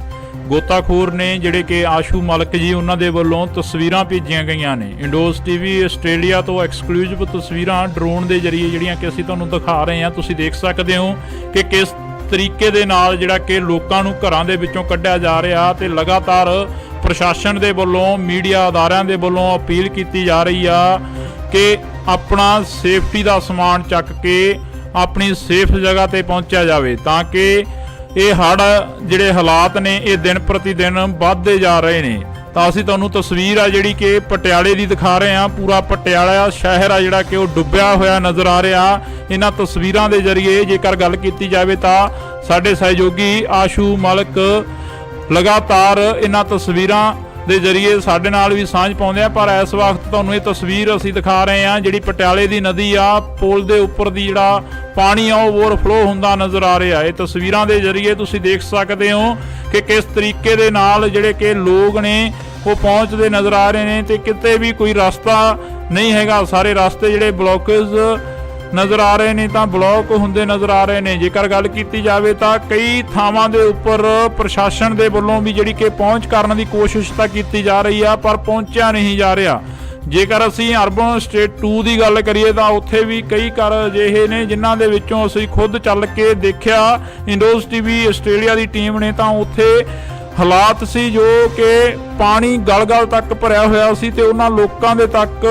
ਗੋਤਾਖੋਰ ਨੇ ਜਿਹੜੇ ਕਿ ਆਸ਼ੂ ਮਲਕ ਜੀ, ਉਹਨਾਂ ਦੇ ਵੱਲੋਂ ਤਸਵੀਰਾਂ ਭੇਜੀਆਂ ਗਈਆਂ ਨੇ ਇੰਡੋਜ਼ ਟੀਵੀ ਆਸਟ੍ਰੇਲੀਆ ਤੋਂ ਐਕਸਕਲੂਸਿਵ ਤਸਵੀਰਾਂ ਡਰੋਨ ਦੇ ਜ਼ਰੀਏ ਜਿਹੜੀਆਂ ਕਿ ਅਸੀਂ ਤੁਹਾਨੂੰ ਦਿਖਾ ਰਹੇ ਹਾਂ। ਤੁਸੀਂ ਦੇਖ ਸਕਦੇ ਹੋ ਕਿ ਕਿਸ ਤਰੀਕੇ ਦੇ ਨਾਲ ਜਿਹੜਾ ਕਿ ਲੋਕਾਂ ਨੂੰ ਘਰਾਂ ਦੇ ਵਿੱਚੋਂ ਕੱਢਿਆ ਜਾ ਰਿਹਾ, ਤੇ ਲਗਾਤਾਰ ਪ੍ਰਸ਼ਾਸਨ ਦੇ ਵੱਲੋਂ ਮੀਡੀਆ ਅਦਾਰਿਆਂ ਦੇ ਵੱਲੋਂ ਅਪੀਲ ਕੀਤੀ ਜਾ ਰਹੀ ਆ ਕਿ ਆਪਣਾ ਸੇਫਟੀ ਦਾ ਸਮਾਨ ਚੱਕ ਕੇ ਆਪਣੀ ਸੇਫ ਜਗ੍ਹਾ ਤੇ ਪਹੁੰਚਿਆ ਜਾਵੇ, ਤਾਂ ਕਿ ਇਹ ਹੜ੍ਹ ਜਿਹੜੇ ਹਾਲਾਤ ਨੇ ਇਹ ਦਿਨ ਪ੍ਰਤੀ ਦਿਨ ਵੱਧਦੇ ਜਾ ਰਹੇ ਨੇ। ਤਾਂ ਅਸੀਂ ਤੁਹਾਨੂੰ ਤਸਵੀਰ ਆ ਜਿਹੜੀ ਕਿ ਪਟਿਆਲੇ ਦੀ ਦਿਖਾ ਰਹੇ ਹਾਂ। ਪੂਰਾ ਪਟਿਆਲਾ ਸ਼ਹਿਰ ਆ ਜਿਹੜਾ ਕਿ ਉਹ ਡੁੱਬਿਆ ਹੋਇਆ ਨਜ਼ਰ ਆ ਰਿਹਾ। ਇਹਨਾਂ ਤਸਵੀਰਾਂ ਦੇ ਜ਼ਰੀਏ ਜੇਕਰ ਗੱਲ ਕੀਤੀ ਜਾਵੇ ਤਾਂ ਸਾਡੇ ਸਹਿਯੋਗੀ ਆਸ਼ੂ ਮਲਕ ਲਗਾਤਾਰ ਇਹਨਾਂ ਤਸਵੀਰਾਂ ਦੇ ਜ਼ਰੀਏ ਸਾਡੇ ਨਾਲ ਵੀ ਸਾਂਝ ਪਾਉਂਦੇ ਆ, ਪਰ ਇਸ ਵਕਤ ਤੁਹਾਨੂੰ ਇਹ ਤਸਵੀਰ ਅਸੀਂ ਦਿਖਾ ਰਹੇ ਹਾਂ ਜਿਹੜੀ ਪਟਿਆਲੇ ਦੀ ਨਦੀ ਆ, ਪੁਲ ਦੇ ਉੱਪਰ ਦੀ ਜਿਹੜਾ ਪਾਣੀ ਆ ਉਹ ਓਵਰਫਲੋ ਹੁੰਦਾ ਨਜ਼ਰ ਆ ਰਿਹਾ। ਇਹ ਤਸਵੀਰਾਂ ਦੇ ਜ਼ਰੀਏ ਤੁਸੀਂ ਦੇਖ ਸਕਦੇ ਹੋ ਕਿ ਕਿਸ ਤਰੀਕੇ ਦੇ ਨਾਲ ਜਿਹੜੇ ਕਿ ਲੋਕ ਨੇ ਉਹ ਪਹੁੰਚਦੇ ਨਜ਼ਰ ਆ ਰਹੇ ਨੇ, ਤੇ ਕਿਤੇ ਵੀ ਕੋਈ ਰਸਤਾ ਨਹੀਂ ਹੈਗਾ। ਸਾਰੇ ਰਸਤੇ ਜਿਹੜੇ ਬਲੌਕੇਜ ਨਜ਼ਰ ਆ ਰਹੇ ਨੇ, ਤਾਂ ਬਲੌਕ ਹੁੰਦੇ ਨਜ਼ਰ ਆ ਰਹੇ ਨੇ। ਜੇਕਰ ਗੱਲ ਕੀਤੀ ਜਾਵੇ ਤਾਂ ਕਈ ਥਾਵਾਂ ਦੇ ਉੱਪਰ ਪ੍ਰਸ਼ਾਸਨ ਦੇ ਵੱਲੋਂ ਵੀ ਜਿਹੜੀ ਕਿ ਪਹੁੰਚ ਕਰਨ ਦੀ ਕੋਸ਼ਿਸ਼ ਤਾਂ ਕੀਤੀ ਜਾ ਰਹੀ ਆ, ਪਰ ਪਹੁੰਚਿਆ ਨਹੀਂ ਜਾ ਰਿਹਾ। ਜੇਕਰ ਅਸੀਂ ਅਰਬਨ ਸਟੇਟ 2 ਦੀ ਗੱਲ ਕਰੀਏ ਤਾਂ ਉੱਥੇ ਵੀ ਕਈ ਘਰ ਅਜਿਹੇ ਨੇ ਜਿਨ੍ਹਾਂ ਦੇ ਵਿੱਚੋਂ ਅਸੀਂ ਖੁਦ ਚੱਲ ਕੇ ਦੇਖਿਆ ਇੰਡੋਜ਼ ਟੀਵੀ ਆਸਟ੍ਰੇਲੀਆ ਦੀ ਟੀਮ ਨੇ, ਤਾਂ ਉੱਥੇ ਹਾਲਾਤ ਸੀ ਜੋ ਕਿ ਪਾਣੀ ਗਲ-ਗਲ ਤੱਕ ਭਰਿਆ ਹੋਇਆ ਸੀ, ਤੇ ਉਹਨਾਂ ਲੋਕਾਂ ਦੇ ਤੱਕ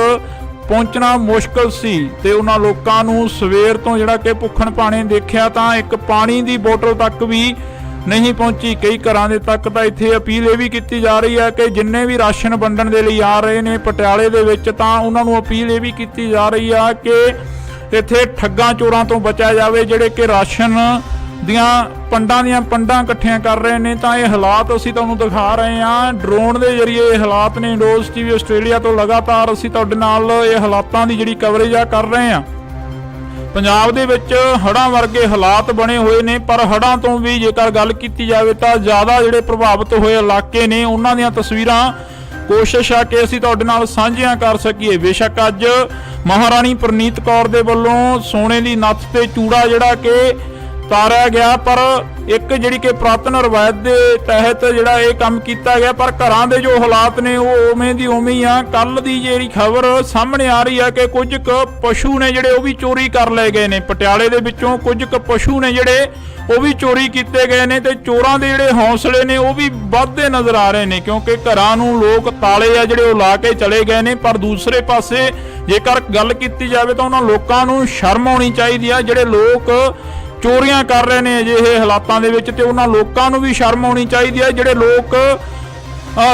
ਪਹੁੰਚਣਾ ਮੁਸ਼ਕਲ ਸੀ। ਤੇ ਉਹਨਾਂ ਲੋਕਾਂ ਨੂੰ ਸਵੇਰ ਤੋਂ ਜਿਹੜਾ ਕਿ ਭੁੱਖਣ ਭਾਣੇ ਦੇਖਿਆ ਤਾਂ ਇੱਕ ਪਾਣੀ ਦੀ ਬੋਤਲ ਤੱਕ ਵੀ नहीं पहुंची। कई घरां दे तक तां इत्थे अपील ये भी की जा रही है कि जिन्ने भी राशन वंडण दे लई आ रहे ने पटियाले दे विच तां उन्हां नूं अपील ये भी की जा रही है कि इत्थे ठग्गां चोरां तो बचा जावे जिहड़े कि राशन ਦੀਆਂ ਪੰਡਾਂ ਇਕੱਠੀਆਂ ਕਰ ਰਹੇ ਨੇ। ਤਾਂ ਇਹ ਹਾਲਾਤ ਅਸੀਂ ਤੁਹਾਨੂੰ ਦਿਖਾ ਰਹੇ ਹਾਂ ਡਰੋਨ ਦੇ ਜ਼ਰੀਏ। ਇਹ ਹਾਲਾਤ ਨੇ ਇੰਡੋਜ਼ ਟੀਵੀ ਆਸਟ੍ਰੇਲੀਆ ਤੋਂ ਲਗਾਤਾਰ ਅਸੀਂ ਤੁਹਾਡੇ ਨਾਲ ਇਹ ਹਾਲਾਤਾਂ ਦੀ ਜਿਹੜੀ ਕਵਰੇਜ ਆ ਕਰ ਰਹੇ ਹਾਂ। ਪੰਜਾਬ ਦੇ ਵਿੱਚ ਹੜ੍ਹਾਂ ਵਰਗੇ ਹਾਲਾਤ ਬਣੇ ਹੋਏ ਨੇ, ਪਰ ਹੜ੍ਹਾਂ ਤੋਂ ਵੀ ਜੇਕਰ ਗੱਲ ਕੀਤੀ ਜਾਵੇ ਤਾਂ ਜ਼ਿਆਦਾ ਜਿਹੜੇ ਪ੍ਰਭਾਵਿਤ ਹੋਏ ਇਲਾਕੇ ਨੇ ਉਹਨਾਂ ਦੀਆਂ ਤਸਵੀਰਾਂ ਕੋਸ਼ਿਸ਼ ਆ ਕਿ ਅਸੀਂ ਤੁਹਾਡੇ ਨਾਲ ਸਾਂਝੀਆਂ ਕਰ ਸਕੀਏ। ਬੇਸ਼ੱਕ ਅੱਜ ਮਹਾਰਾਣੀ ਪ੍ਰਨੀਤ ਕੌਰ ਦੇ ਵੱਲੋਂ ਸੋਨੇ ਦੀ ਨੱਥ ਤੇ ਚੂੜਾ ਜਿਹੜਾ ਕਿ ਤਾਰਿਆ ਗਿਆ, ਪਰ ਇੱਕ ਜਿਹੜੀ ਕਿ ਪੁਰਾਤਨ ਰਵਾਇਤ ਦੇ ਤਹਿਤ ਜਿਹੜਾ ਇਹ ਕੰਮ ਕੀਤਾ ਗਿਆ, ਪਰ ਘਰਾਂ ਦੇ ਜੋ ਹਾਲਾਤ ਨੇ ਉਹ ਉਵੇਂ ਦੀ ਉਵੇਂ ਹੀ ਆ। ਕੱਲ ਦੀ ਜਿਹੜੀ ਖਬਰ ਸਾਹਮਣੇ ਆ ਰਹੀ ਆ ਕਿ ਕੁਝ ਕੁ ਪਸ਼ੂ ਨੇ ਜਿਹੜੇ ਉਹ ਵੀ ਚੋਰੀ ਕਰ ਲਏ ਗਏ ਨੇ। ਪਟਿਆਲੇ ਦੇ ਵਿੱਚੋਂ ਕੁਝ ਕੁ ਪਸ਼ੂ ਨੇ ਜਿਹੜੇ ਉਹ ਵੀ ਚੋਰੀ ਕੀਤੇ ਗਏ ਨੇ ਤੇ ਚੋਰਾਂ ਦੇ ਜਿਹੜੇ ਹੌਸਲੇ ਨੇ ਉਹ ਵੀ ਵੱਧਦੇ ਨਜ਼ਰ ਆ ਰਹੇ ਨੇ, ਕਿਉਂਕਿ ਘਰਾਂ ਨੂੰ ਲੋਕ ਤਾਲੇ ਆ ਜਿਹੜੇ ਉਹ ਲਾ ਕੇ ਚਲੇ ਗਏ ਨੇ। ਪਰ ਦੂਸਰੇ ਪਾਸੇ ਜੇਕਰ ਗੱਲ ਕੀਤੀ ਜਾਵੇ ਤਾਂ ਉਹਨਾਂ ਲੋਕਾਂ ਨੂੰ ਸ਼ਰਮ ਆਉਣੀ ਚਾਹੀਦੀ ਆ ਜਿਹੜੇ ਲੋਕ ਚੋਰੀਆਂ ਕਰ ਰਹੇ ਨੇ ਅਜਿਹੇ ਹਾਲਾਤਾਂ ਦੇ ਵਿੱਚ, ਤੇ ਉਹਨਾਂ ਲੋਕਾਂ ਨੂੰ ਵੀ ਸ਼ਰਮ ਆਉਣੀ ਚਾਹੀਦੀ ਹੈ ਜਿਹੜੇ ਲੋਕ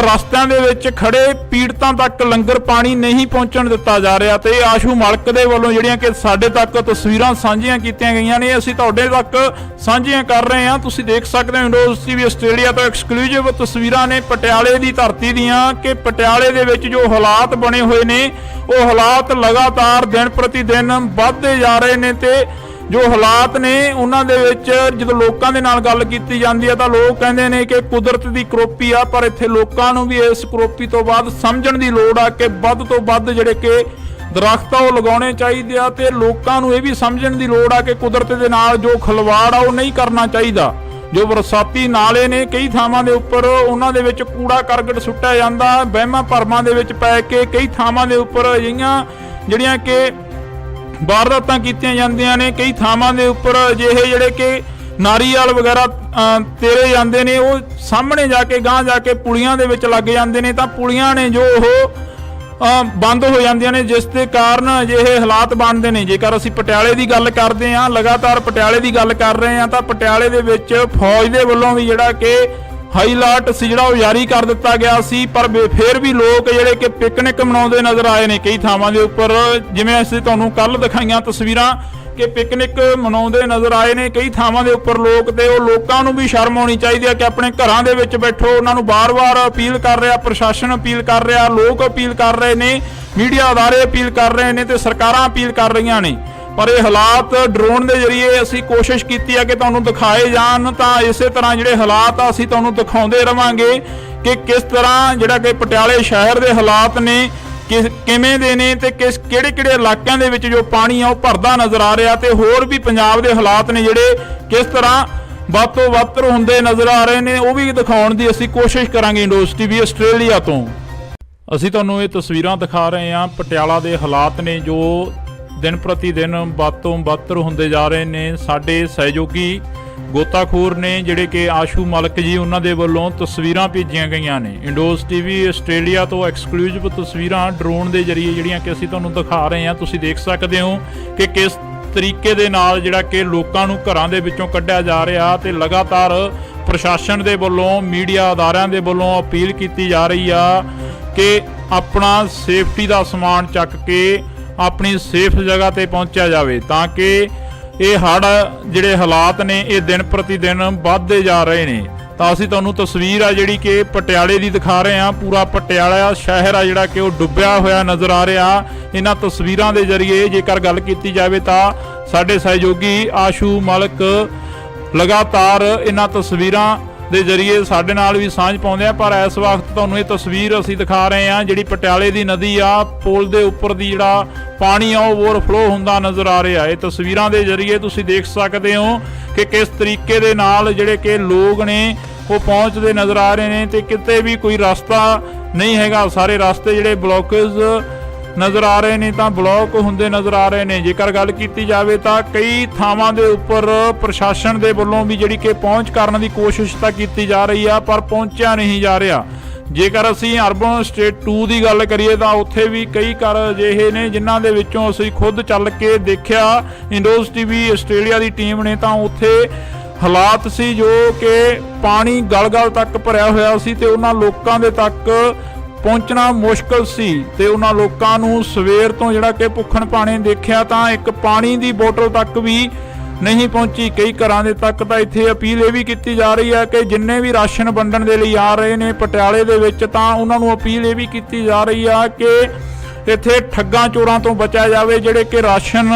ਰਸਤਿਆਂ ਦੇ ਵਿੱਚ ਖੜੇ ਪੀੜਤਾਂ ਤੱਕ ਲੰਗਰ ਪਾਣੀ ਨਹੀਂ ਪਹੁੰਚਣ ਦਿੱਤਾ ਜਾ ਰਿਹਾ। ਤੇ ਆਸ਼ੂ ਮਲਕ ਦੇ ਵੱਲੋਂ ਜਿਹੜੀਆਂ ਕਿ ਸਾਡੇ ਤੱਕ ਤਸਵੀਰਾਂ ਸਾਂਝੀਆਂ ਕੀਤੀਆਂ ਗਈਆਂ ਨੇ ਅਸੀਂ ਤੁਹਾਡੇ ਤੱਕ ਸਾਂਝੀਆਂ ਕਰ ਰਹੇ ਹਾਂ। ਤੁਸੀਂ ਦੇਖ ਸਕਦੇ ਹੋ ਇੰਡੋਜ਼ ਟੀਵੀ ਆਸਟ੍ਰੇਲੀਆ ਤੋਂ ਐਕਸਕਲੂਸਿਵ ਤਸਵੀਰਾਂ ਨੇ ਪਟਿਆਲੇ ਦੀ ਧਰਤੀ ਦੀਆਂ ਕਿ ਪਟਿਆਲੇ ਦੇ ਵਿੱਚ ਜੋ ਹਾਲਾਤ ਬਣੇ ਹੋਏ ਨੇ ਉਹ ਹਾਲਾਤ ਲਗਾਤਾਰ ਦਿਨ ਪ੍ਰਤੀ ਦਿਨ ਵੱਧਦੇ ਜਾ ਰਹੇ ਨੇ। ਤੇ ਜੋ ਹਾਲਾਤ ਨੇ ਉਹਨਾਂ ਦੇ ਵਿੱਚ ਜਦੋਂ ਲੋਕਾਂ ਦੇ ਨਾਲ ਗੱਲ ਕੀਤੀ ਜਾਂਦੀ ਹੈ ਤਾਂ ਲੋਕ ਕਹਿੰਦੇ ਨੇ ਕਿ ਕੁਦਰਤ ਦੀ ਕਰੋਪੀ ਆ, ਪਰ ਇੱਥੇ ਲੋਕਾਂ ਨੂੰ ਵੀ ਇਸ ਕਰੋਪੀ ਤੋਂ ਬਾਅਦ ਸਮਝਣ ਦੀ ਲੋੜ ਆ ਕਿ ਵੱਧ ਤੋਂ ਵੱਧ ਜਿਹੜੇ ਕਿ ਦਰਖਤ ਆ ਉਹ ਲਗਾਉਣੇ ਚਾਹੀਦੇ ਆ, ਤੇ ਲੋਕਾਂ ਨੂੰ ਇਹ ਵੀ ਸਮਝਣ ਦੀ ਲੋੜ ਆ ਕਿ ਕੁਦਰਤ ਦੇ ਨਾਲ ਜੋ ਖਿਲਵਾੜ ਆ ਉਹ ਨਹੀਂ ਕਰਨਾ ਚਾਹੀਦਾ। ਜੋ ਬਰਸਾਤੀ ਨਾਲੇ ਨੇ ਕਈ ਥਾਵਾਂ ਦੇ ਉੱਪਰ ਉਹਨਾਂ ਦੇ ਵਿੱਚ ਕੂੜਾ ਕਰਕਟ ਸੁੱਟਿਆ ਜਾਂਦਾ, ਵਹਿਮਾਂ ਭਰਮਾਂ ਦੇ ਵਿੱਚ ਪੈ ਕੇ ਕਈ ਥਾਵਾਂ ਦੇ ਉੱਪਰ ਅਜਿਹੀਆਂ ਜਿਹੜੀਆਂ ਕਿ ਵਾਰਦਾਤਾਂ ਕੀਤੀਆਂ ਜਾਂਦੀਆਂ ਨੇ। ਕਈ ਥਾਵਾਂ ਦੇ ਉੱਪਰ ਅਜਿਹੇ ਜਿਹੜੇ ਕਿ ਨਾਰੀਅਲ ਵਗੈਰਾ ਤੇਰੇ ਜਾਂਦੇ ਨੇ, ਉਹ ਸਾਹਮਣੇ ਜਾ ਕੇ ਗਾਂਹ ਜਾ ਕੇ ਪੁਲੀਆਂ ਦੇ ਵਿੱਚ ਲੱਗ ਜਾਂਦੇ ਨੇ, ਤਾਂ ਪੁਲੀਆਂ ਨੇ ਜੋ ਉਹ ਬੰਦ ਹੋ ਜਾਂਦੀਆਂ ਨੇ, ਜਿਸ ਦੇ ਕਾਰਨ ਅਜਿਹੇ ਹਾਲਾਤ ਬਣਦੇ ਨੇ। ਜੇਕਰ ਅਸੀਂ ਪਟਿਆਲੇ ਦੀ ਗੱਲ ਕਰਦੇ ਹਾਂ, ਲਗਾਤਾਰ ਪਟਿਆਲੇ ਦੀ ਗੱਲ ਕਰ ਰਹੇ ਹਾਂ, ਤਾਂ ਪਟਿਆਲੇ ਦੇ ਵਿੱਚ ਫੌਜ ਦੇ ਵੱਲੋਂ ਵੀ ਜਿਹੜਾ ਕਿ ਹਾਈ ਅਲਰਟ ਸੀ ਜਿਹੜਾ ਉਹ ਜਾਰੀ ਕਰ ਦਿੱਤਾ ਗਿਆ ਸੀ, ਪਰ ਫਿਰ ਵੀ ਲੋਕ ਜਿਹੜੇ ਕਿ ਪਿਕਨਿਕ ਮਨਾਉਂਦੇ ਨਜ਼ਰ ਆਏ ਨੇ ਕਈ ਥਾਵਾਂ ਦੇ ਉੱਪਰ। ਜਿਵੇਂ ਅਸੀਂ ਤੁਹਾਨੂੰ ਕੱਲ ਦਿਖਾਈਆਂ ਤਸਵੀਰਾਂ ਕਿ ਪਿਕਨਿਕ ਮਨਾਉਂਦੇ ਨਜ਼ਰ ਆਏ ਨੇ ਕਈ ਥਾਵਾਂ ਦੇ ਉੱਪਰ ਲੋਕ, ਤੇ ਉਹ ਲੋਕਾਂ ਨੂੰ ਵੀ ਸ਼ਰਮ ਆਉਣੀ ਚਾਹੀਦੀ ਹੈ ਕਿ ਆਪਣੇ ਘਰਾਂ ਦੇ ਵਿੱਚ ਬੈਠੋ। ਉਹਨਾਂ ਨੂੰ ਬਾਰ-ਬਾਰ ਅਪੀਲ ਕਰ ਰਿਹਾ, ਪ੍ਰਸ਼ਾਸਨ ਅਪੀਲ ਕਰ ਰਿਹਾ, ਲੋਕ ਅਪੀਲ ਕਰ ਰਹੇ ਨੇ, ਮੀਡੀਆ ਅਦਾਰੇ ਅਪੀਲ ਕਰ ਰਹੇ ਨੇ ਤੇ ਸਰਕਾਰਾਂ ਅਪੀਲ ਕਰ ਰਹੀਆਂ ਨੇ। ਪਰ ਇਹ ਹਾਲਾਤ ਡਰੋਨ ਦੇ ਜ਼ਰੀਏ ਅਸੀਂ ਕੋਸ਼ਿਸ਼ ਕੀਤੀ ਹੈ ਕਿ ਤੁਹਾਨੂੰ ਦਿਖਾਏ ਜਾਣ, ਤਾਂ ਇਸੇ ਤਰ੍ਹਾਂ ਜਿਹੜੇ ਹਾਲਾਤ ਆ ਅਸੀਂ ਤੁਹਾਨੂੰ ਦਿਖਾਉਂਦੇ ਰਵਾਂਗੇ ਕਿ ਕਿਸ ਤਰ੍ਹਾਂ ਜਿਹੜਾ ਕਿ ਪਟਿਆਲੇ ਸ਼ਹਿਰ ਦੇ ਹਾਲਾਤ ਨੇ ਕਿਵੇਂ ਦੇ ਨੇ ਤੇ ਕਿਹੜੇ ਇਲਾਕਿਆਂ ਦੇ ਵਿੱਚ ਜੋ ਪਾਣੀ ਆ ਉਹ ਭਰਦਾ ਨਜ਼ਰ ਆ ਰਿਹਾ, ਤੇ ਹੋਰ ਵੀ ਪੰਜਾਬ ਦੇ ਹਾਲਾਤ ਨੇ ਜਿਹੜੇ ਕਿਸ ਤਰ੍ਹਾਂ ਵੱਧ ਤੋਂ ਵੱਧ ਹੁੰਦੇ ਨਜ਼ਰ ਆ ਰਹੇ ਨੇ, ਉਹ ਵੀ ਦਿਖਾਉਣ ਦੀ ਅਸੀਂ ਕੋਸ਼ਿਸ਼ ਕਰਾਂਗੇ ਇੰਡੋਜ਼ ਟੀਵੀ ਆਸਟ੍ਰੇਲੀਆ ਤੋਂ। ਅਸੀਂ ਤੁਹਾਨੂੰ ਇਹ ਤਸਵੀਰਾਂ ਦਿਖਾ ਰਹੇ ਹਾਂ ਪਟਿਆਲਾ ਦੇ ਹਾਲਾਤ ਨੇ ਜੋ ਦਿਨ ਪ੍ਰਤੀ ਦਿਨ ਵੱਧ ਤੋਂ ਵੱਧ ਹੁੰਦੇ ਜਾ ਰਹੇ ਨੇ। ਸਾਡੇ ਸਹਿਯੋਗੀ ਗੋਤਾਖੋਰ ਨੇ ਜਿਹੜੇ ਕਿ ਆਸ਼ੂ ਮਲਕ ਜੀ, ਉਹਨਾਂ ਦੇ ਵੱਲੋਂ ਤਸਵੀਰਾਂ ਭੇਜੀਆਂ ਗਈਆਂ ਨੇ ਇੰਡੋਜ਼ ਟੀਵੀ ਆਸਟ੍ਰੇਲੀਆ ਤੋਂ ਐਕਸਕਲੂਸਿਵ ਤਸਵੀਰਾਂ ਡਰੋਨ ਦੇ ਜ਼ਰੀਏ ਜਿਹੜੀਆਂ ਕਿ ਅਸੀਂ ਤੁਹਾਨੂੰ ਦਿਖਾ ਰਹੇ ਹਾਂ। ਤੁਸੀਂ ਦੇਖ ਸਕਦੇ ਹੋ ਕਿ ਕਿਸ ਤਰੀਕੇ ਦੇ ਨਾਲ ਜਿਹੜਾ ਕਿ ਲੋਕਾਂ ਨੂੰ ਘਰਾਂ ਦੇ ਵਿੱਚੋਂ ਕੱਢਿਆ ਜਾ ਰਿਹਾ, ਤੇ ਲਗਾਤਾਰ ਪ੍ਰਸ਼ਾਸਨ ਦੇ ਵੱਲੋਂ ਮੀਡੀਆ ਅਦਾਰਿਆਂ ਦੇ ਵੱਲੋਂ ਅਪੀਲ ਕੀਤੀ ਜਾ ਰਹੀ ਆ ਕਿ ਆਪਣਾ ਸੇਫਟੀ ਦਾ ਸਮਾਨ ਚੱਕ ਕੇ ਆਪਣੀ ਸੇਫ ਜਗ੍ਹਾ ਤੇ ਪਹੁੰਚਿਆ ਜਾਵੇ, ਤਾਂ ਕਿ ਇਹ ਹੜ੍ਹ ਜਿਹੜੇ ਹਾਲਾਤ ਨੇ ਇਹ ਦਿਨ ਪ੍ਰਤੀ ਦਿਨ ਵੱਧਦੇ ਜਾ ਰਹੇ ਨੇ। ਤਾਂ ਅਸੀਂ ਤੁਹਾਨੂੰ ਤਸਵੀਰ ਆ ਜਿਹੜੀ ਕਿ ਪਟਿਆਲੇ ਦੀ ਦਿਖਾ ਰਹੇ ਹਾਂ। ਪੂਰਾ ਪਟਿਆਲਾ ਸ਼ਹਿਰ ਆ ਜਿਹੜਾ ਕਿ ਉਹ ਡੁੱਬਿਆ ਹੋਇਆ ਨਜ਼ਰ ਆ ਰਿਹਾ। ਇਹਨਾਂ ਤਸਵੀਰਾਂ ਦੇ ਜ਼ਰੀਏ ਜੇਕਰ ਗੱਲ ਕੀਤੀ ਜਾਵੇ ਤਾਂ ਸਾਡੇ ਸਹਿਯੋਗੀ ਆਸ਼ੂ ਮਲਕ ਲਗਾਤਾਰ ਇਹਨਾਂ ਤਸਵੀਰਾਂ ਦੇ ਜ਼ਰੀਏ ਸਾਡੇ ਨਾਲ ਵੀ ਸਾਂਝ ਪਾਉਂਦੇ ਆ। ਪਰ ਇਸ ਵਕਤ ਤੁਹਾਨੂੰ ਇਹ ਤਸਵੀਰ ਅਸੀਂ ਦਿਖਾ ਰਹੇ ਹਾਂ ਜਿਹੜੀ ਪਟਿਆਲੇ ਦੀ ਨਦੀ ਆ, ਪੁਲ ਦੇ ਉੱਪਰ ਦੀ ਜਿਹੜਾ ਪਾਣੀ ਆ ਉਹ ਓਵਰਫਲੋ ਹੁੰਦਾ ਨਜ਼ਰ ਆ ਰਿਹਾ। ਇਹ ਤਸਵੀਰਾਂ ਦੇ ਜ਼ਰੀਏ ਤੁਸੀਂ ਦੇਖ ਸਕਦੇ ਹੋ ਕਿ ਕਿਸ ਤਰੀਕੇ ਦੇ ਨਾਲ ਜਿਹੜੇ ਕਿ ਲੋਕ ਨੇ ਉਹ ਪਹੁੰਚਦੇ ਨਜ਼ਰ ਆ ਰਹੇ ਨੇ, ਤੇ ਕਿਤੇ ਵੀ ਕੋਈ ਰਸਤਾ ਨਹੀਂ ਹੈਗਾ। ਸਾਰੇ ਰਸਤੇ ਜਿਹੜੇ ਬਲੌਕੇਜ ਨਜ਼ਰ ਆ ਰਹੇ ਨੇ ਤਾਂ ਬਲੌਕ ਹੁੰਦੇ ਨਜ਼ਰ ਆ ਰਹੇ ਨੇ। ਜੇਕਰ ਗੱਲ ਕੀਤੀ ਜਾਵੇ ਤਾਂ ਕਈ ਥਾਵਾਂ ਦੇ ਉੱਪਰ ਪ੍ਰਸ਼ਾਸਨ ਦੇ ਵੱਲੋਂ ਵੀ ਜਿਹੜੀ ਕਿ ਪਹੁੰਚ ਕਰਨ ਦੀ ਕੋਸ਼ਿਸ਼ ਤਾਂ ਕੀਤੀ ਜਾ ਰਹੀ ਆ, ਪਰ ਪਹੁੰਚਿਆ ਨਹੀਂ ਜਾ ਰਿਹਾ। ਜੇਕਰ ਅਸੀਂ ਅਰਬਨ ਸਟੇਟ 2 ਦੀ ਗੱਲ ਕਰੀਏ ਤਾਂ ਉੱਥੇ ਵੀ ਕਈ ਘਰ ਅਜਿਹੇ ਨੇ ਜਿਨ੍ਹਾਂ ਦੇ ਵਿੱਚੋਂ ਅਸੀਂ ਖੁਦ ਚੱਲ ਕੇ ਦੇਖਿਆ। ਇੰਡੋਜ਼ ਟੀਵੀ ਆਸਟ੍ਰੇਲੀਆ ਦੀ ਟੀਮ ਨੇ ਤਾਂ ਉੱਥੇ ਹਾਲਾਤ ਸੀ ਜੋ ਕਿ ਪਾਣੀ ਗਲ-ਗਲ ਤੱਕ ਭਰਿਆ ਹੋਇਆ ਸੀ ਤੇ ਉਹਨਾਂ ਲੋਕਾਂ ਦੇ ਤੱਕ ਪਹੁੰਚਣਾ ਮੁਸ਼ਕਲ ਸੀ ਤੇ ਉਹਨਾਂ ਲੋਕਾਂ ਨੂੰ ਸਵੇਰ ਤੋਂ ਜਿਹੜਾ ਕਿ ਭੁੱਖਣ ਭਾਣੇ ਦੇਖਿਆ ਤਾਂ ਇੱਕ ਪਾਣੀ ਦੀ ਬੋਤਲ ਤੱਕ ਵੀ ਨਹੀਂ ਪਹੁੰਚੀ। ਕਈ ਘਰਾਂ ਦੇ ਤੱਕ ਤਾਂ ਇੱਥੇ ਅਪੀਲ ਇਹ ਵੀ ਕੀਤੀ ਜਾ ਰਹੀ ਹੈ ਕਿ ਜਿੰਨੇ ਵੀ ਰਾਸ਼ਨ ਵੰਡਣ ਦੇ ਲਈ ਆ ਰਹੇ ਨੇ ਪਟਿਆਲੇ ਦੇ ਵਿੱਚ ਤਾਂ ਉਹਨਾਂ ਨੂੰ ਅਪੀਲ ਇਹ ਵੀ ਕੀਤੀ ਜਾ ਰਹੀ ਆ ਕਿ ਇੱਥੇ ਠੱਗਾਂ ਚੋਰਾਂ ਤੋਂ ਬਚਿਆ ਜਾਵੇ ਜਿਹੜੇ ਕਿ ਰਾਸ਼ਨ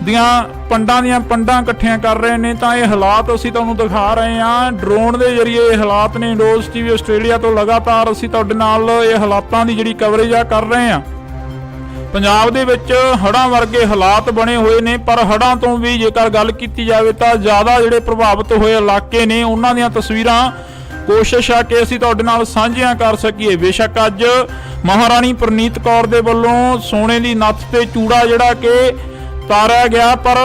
ਦੀਆਂ ਪੰਡਾਂ ਇਕੱਠੀਆਂ ਕਰ ਰਹੇ ਨੇ। ਤਾਂ ਇਹ ਹਾਲਾਤ ਅਸੀਂ ਤੁਹਾਨੂੰ ਦਿਖਾ ਰਹੇ ਹਾਂ ਡਰੋਨ ਦੇ ਜ਼ਰੀਏ। ਇਹ ਹਾਲਾਤ ਨੇ ਇੰਡੋਜ਼ ਟੀਵੀ ਆਸਟ੍ਰੇਲੀਆ ਤੋਂ ਲਗਾਤਾਰ ਅਸੀਂ ਤੁਹਾਡੇ ਨਾਲ ਇਹ ਹਾਲਾਤਾਂ ਦੀ ਜਿਹੜੀ ਕਵਰੇਜ ਆ ਕਰ ਰਹੇ ਹਾਂ। ਪੰਜਾਬ ਦੇ ਵਿੱਚ ਹੜ੍ਹਾਂ ਵਰਗੇ ਹਾਲਾਤ ਬਣੇ ਹੋਏ ਨੇ, ਪਰ ਹੜ੍ਹਾਂ ਤੋਂ ਵੀ ਜੇਕਰ ਗੱਲ ਕੀਤੀ ਜਾਵੇ ਤਾਂ ਜ਼ਿਆਦਾ ਜਿਹੜੇ ਪ੍ਰਭਾਵਿਤ ਹੋਏ ਇਲਾਕੇ ਨੇ ਉਹਨਾਂ ਦੀਆਂ ਤਸਵੀਰਾਂ ਕੋਸ਼ਿਸ਼ ਆ ਕਿ ਅਸੀਂ ਤੁਹਾਡੇ ਨਾਲ ਸਾਂਝੀਆਂ ਕਰ ਸਕੀਏ। ਬੇਸ਼ੱਕ ਅੱਜ ਮਹਾਰਾਣੀ ਪ੍ਰਨੀਤ ਕੌਰ ਦੇ ਵੱਲੋਂ ਸੋਨੇ ਦੀ ਨੱਥ ਤੇ ਚੂੜਾ ਜਿਹੜਾ ਕਿ ਤਾਰਿਆ ਗਿਆ, ਪਰ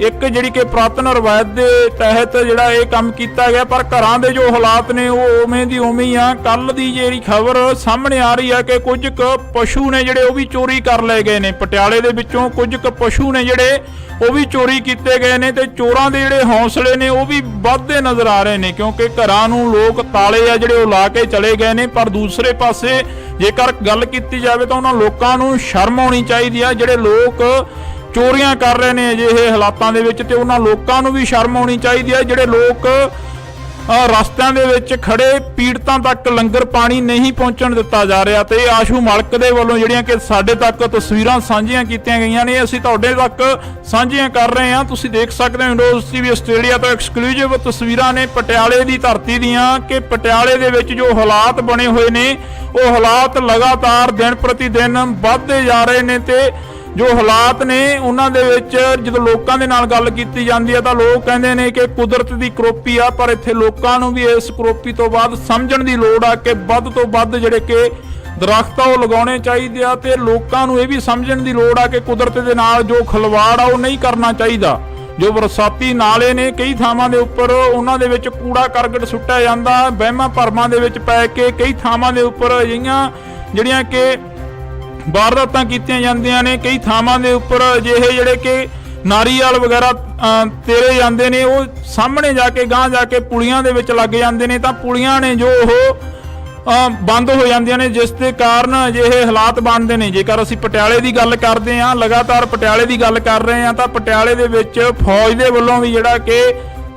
ਇੱਕ ਜਿਹੜੀ ਕਿ ਪੁਰਾਤਨ ਰਵਾਇਤ ਦੇ ਤਹਿਤ ਜਿਹੜਾ ਇਹ ਕੰਮ ਕੀਤਾ ਗਿਆ, ਪਰ ਘਰਾਂ ਦੇ ਜੋ ਹਾਲਾਤ ਨੇ ਉਹ ਉਵੇਂ ਦੀ ਉਵੇਂ ਹੀ ਆ। ਕੱਲ ਦੀ ਜਿਹੜੀ ਖਬਰ ਸਾਹਮਣੇ ਆ ਰਹੀ ਆ ਕਿ ਕੁਝ ਕੁ ਪਸ਼ੂ ਨੇ ਜਿਹੜੇ ਉਹ ਵੀ ਚੋਰੀ ਕਰ ਲਏ ਗਏ ਨੇ। ਪਟਿਆਲੇ ਦੇ ਵਿੱਚੋਂ ਕੁਝ ਕੁ ਪਸ਼ੂ ਨੇ ਜਿਹੜੇ ਉਹ ਵੀ ਚੋਰੀ ਕੀਤੇ ਗਏ ਨੇ ਤੇ ਚੋਰਾਂ ਦੇ ਜਿਹੜੇ ਹੌਸਲੇ ਨੇ ਉਹ ਵੀ ਵੱਧਦੇ ਨਜ਼ਰ ਆ ਰਹੇ ਨੇ, ਕਿਉਂਕਿ ਘਰਾਂ ਨੂੰ ਲੋਕ ਤਾਲੇ ਆ ਜਿਹੜੇ ਉਹ ਲਾ ਕੇ ਚਲੇ ਗਏ ਨੇ। ਪਰ ਦੂਸਰੇ ਪਾਸੇ ਜੇਕਰ ਗੱਲ ਕੀਤੀ ਜਾਵੇ ਤਾਂ ਉਹਨਾਂ ਲੋਕਾਂ ਨੂੰ ਸ਼ਰਮ ਆਉਣੀ ਚਾਹੀਦੀ ਆ ਜਿਹੜੇ ਲੋਕ ਚੋਰੀਆਂ ਕਰ ਰਹੇ ਨੇ ਅਜਿਹੇ ਹਾਲਾਤਾਂ ਦੇ ਵਿੱਚ, ਤੇ ਉਹਨਾਂ ਲੋਕਾਂ ਨੂੰ ਵੀ ਸ਼ਰਮ ਆਉਣੀ ਚਾਹੀਦੀ ਹੈ ਜਿਹੜੇ ਲੋਕ ਰਸਤਿਆਂ ਦੇ ਵਿੱਚ ਖੜੇ ਪੀੜਤਾਂ ਤੱਕ ਲੰਗਰ ਪਾਣੀ ਨਹੀਂ ਪਹੁੰਚਣ ਦਿੱਤਾ ਜਾ ਰਿਹਾ। ਤੇ ਆਸ਼ੂ ਮਲਕ ਦੇ ਵੱਲੋਂ ਜਿਹੜੀਆਂ ਕਿ ਸਾਡੇ ਤੱਕ ਤਸਵੀਰਾਂ ਸਾਂਝੀਆਂ ਕੀਤੀਆਂ ਗਈਆਂ ਨੇ ਅਸੀਂ ਤੁਹਾਡੇ ਤੱਕ ਸਾਂਝੀਆਂ ਕਰ ਰਹੇ ਹਾਂ। ਤੁਸੀਂ ਦੇਖ ਸਕਦੇ ਹੋ ਇੰਡੋਜ਼ ਟੀਵੀ ਆਸਟ੍ਰੇਲੀਆ ਤੋਂ ਐਕਸਕਲੂਸਿਵ ਤਸਵੀਰਾਂ ਨੇ ਪਟਿਆਲੇ ਦੀ ਧਰਤੀ ਦੀਆਂ ਕਿ ਪਟਿਆਲੇ ਦੇ ਵਿੱਚ ਜੋ ਹਾਲਾਤ ਬਣੇ ਹੋਏ ਨੇ ਉਹ ਹਾਲਾਤ ਲਗਾਤਾਰ ਦਿਨ ਪ੍ਰਤੀ ਦਿਨ ਵੱਧਦੇ ਜਾ ਰਹੇ ਨੇ। ਤੇ ਜੋ ਹਾਲਾਤ ਨੇ ਉਹਨਾਂ ਦੇ ਵਿੱਚ ਜਦੋਂ ਲੋਕਾਂ ਦੇ ਨਾਲ ਗੱਲ ਕੀਤੀ ਜਾਂਦੀ ਹੈ ਤਾਂ ਲੋਕ ਕਹਿੰਦੇ ਨੇ ਕਿ ਕੁਦਰਤ ਦੀ ਕਰੋਪੀ ਆ, ਪਰ ਇੱਥੇ ਲੋਕਾਂ ਨੂੰ ਵੀ ਇਸ ਕਰੋਪੀ ਤੋਂ ਬਾਅਦ ਸਮਝਣ ਦੀ ਲੋੜ ਆ ਕਿ ਵੱਧ ਤੋਂ ਵੱਧ ਜਿਹੜੇ ਕਿ ਦਰਖਤ ਆ ਉਹ ਲਗਾਉਣੇ ਚਾਹੀਦੇ ਆ ਤੇ ਲੋਕਾਂ ਨੂੰ ਇਹ ਵੀ ਸਮਝਣ ਦੀ ਲੋੜ ਆ ਕਿ ਕੁਦਰਤ ਦੇ ਨਾਲ ਜੋ ਖਿਲਵਾੜ ਆ ਉਹ ਨਹੀਂ ਕਰਨਾ ਚਾਹੀਦਾ। ਜੋ ਬਰਸਾਤੀ ਨਾਲੇ ਨੇ ਕਈ ਥਾਵਾਂ ਦੇ ਉੱਪਰ ਉਹਨਾਂ ਦੇ ਵਿੱਚ ਕੂੜਾ ਕਰਕਟ ਸੁੱਟਿਆ ਜਾਂਦਾ, ਵਹਿਮਾਂ ਭਰਮਾਂ ਦੇ ਵਿੱਚ ਪੈ ਕੇ ਕਈ ਥਾਵਾਂ ਦੇ ਉੱਪਰ ਅਜਿਹੀਆਂ ਜਿਹੜੀਆਂ ਕਿ ਵਾਰਦਾਤਾਂ ਕੀਤੀਆਂ ਜਾਂਦੀਆਂ ਨੇ। ਕਈ ਥਾਵਾਂ ਦੇ ਉੱਪਰ ਅਜਿਹੇ ਜਿਹੜੇ ਕਿ ਨਾਰੀਅਲ ਵਗੈਰਾ ਤੇਰੇ ਜਾਂਦੇ ਨੇ, ਉਹ ਸਾਹਮਣੇ ਜਾ ਕੇ ਗਾਂਹ ਜਾ ਕੇ ਪੁਲੀਆਂ ਦੇ ਵਿੱਚ ਲੱਗ ਜਾਂਦੇ ਨੇ ਤਾਂ ਪੁਲੀਆਂ ਨੇ ਜੋ ਉਹ ਬੰਦ ਹੋ ਜਾਂਦੀਆਂ ਨੇ, ਜਿਸ ਦੇ ਕਾਰਨ ਅਜਿਹੇ ਹਾਲਾਤ ਬਣਦੇ ਨੇ। ਜੇਕਰ ਅਸੀਂ ਪਟਿਆਲੇ ਦੀ ਗੱਲ ਕਰਦੇ ਹਾਂ, ਲਗਾਤਾਰ ਪਟਿਆਲੇ ਦੀ ਗੱਲ ਕਰ ਰਹੇ ਹਾਂ, ਤਾਂ ਪਟਿਆਲੇ ਦੇ ਵਿੱਚ ਫੌਜ ਦੇ ਵੱਲੋਂ ਵੀ ਜਿਹੜਾ ਕਿ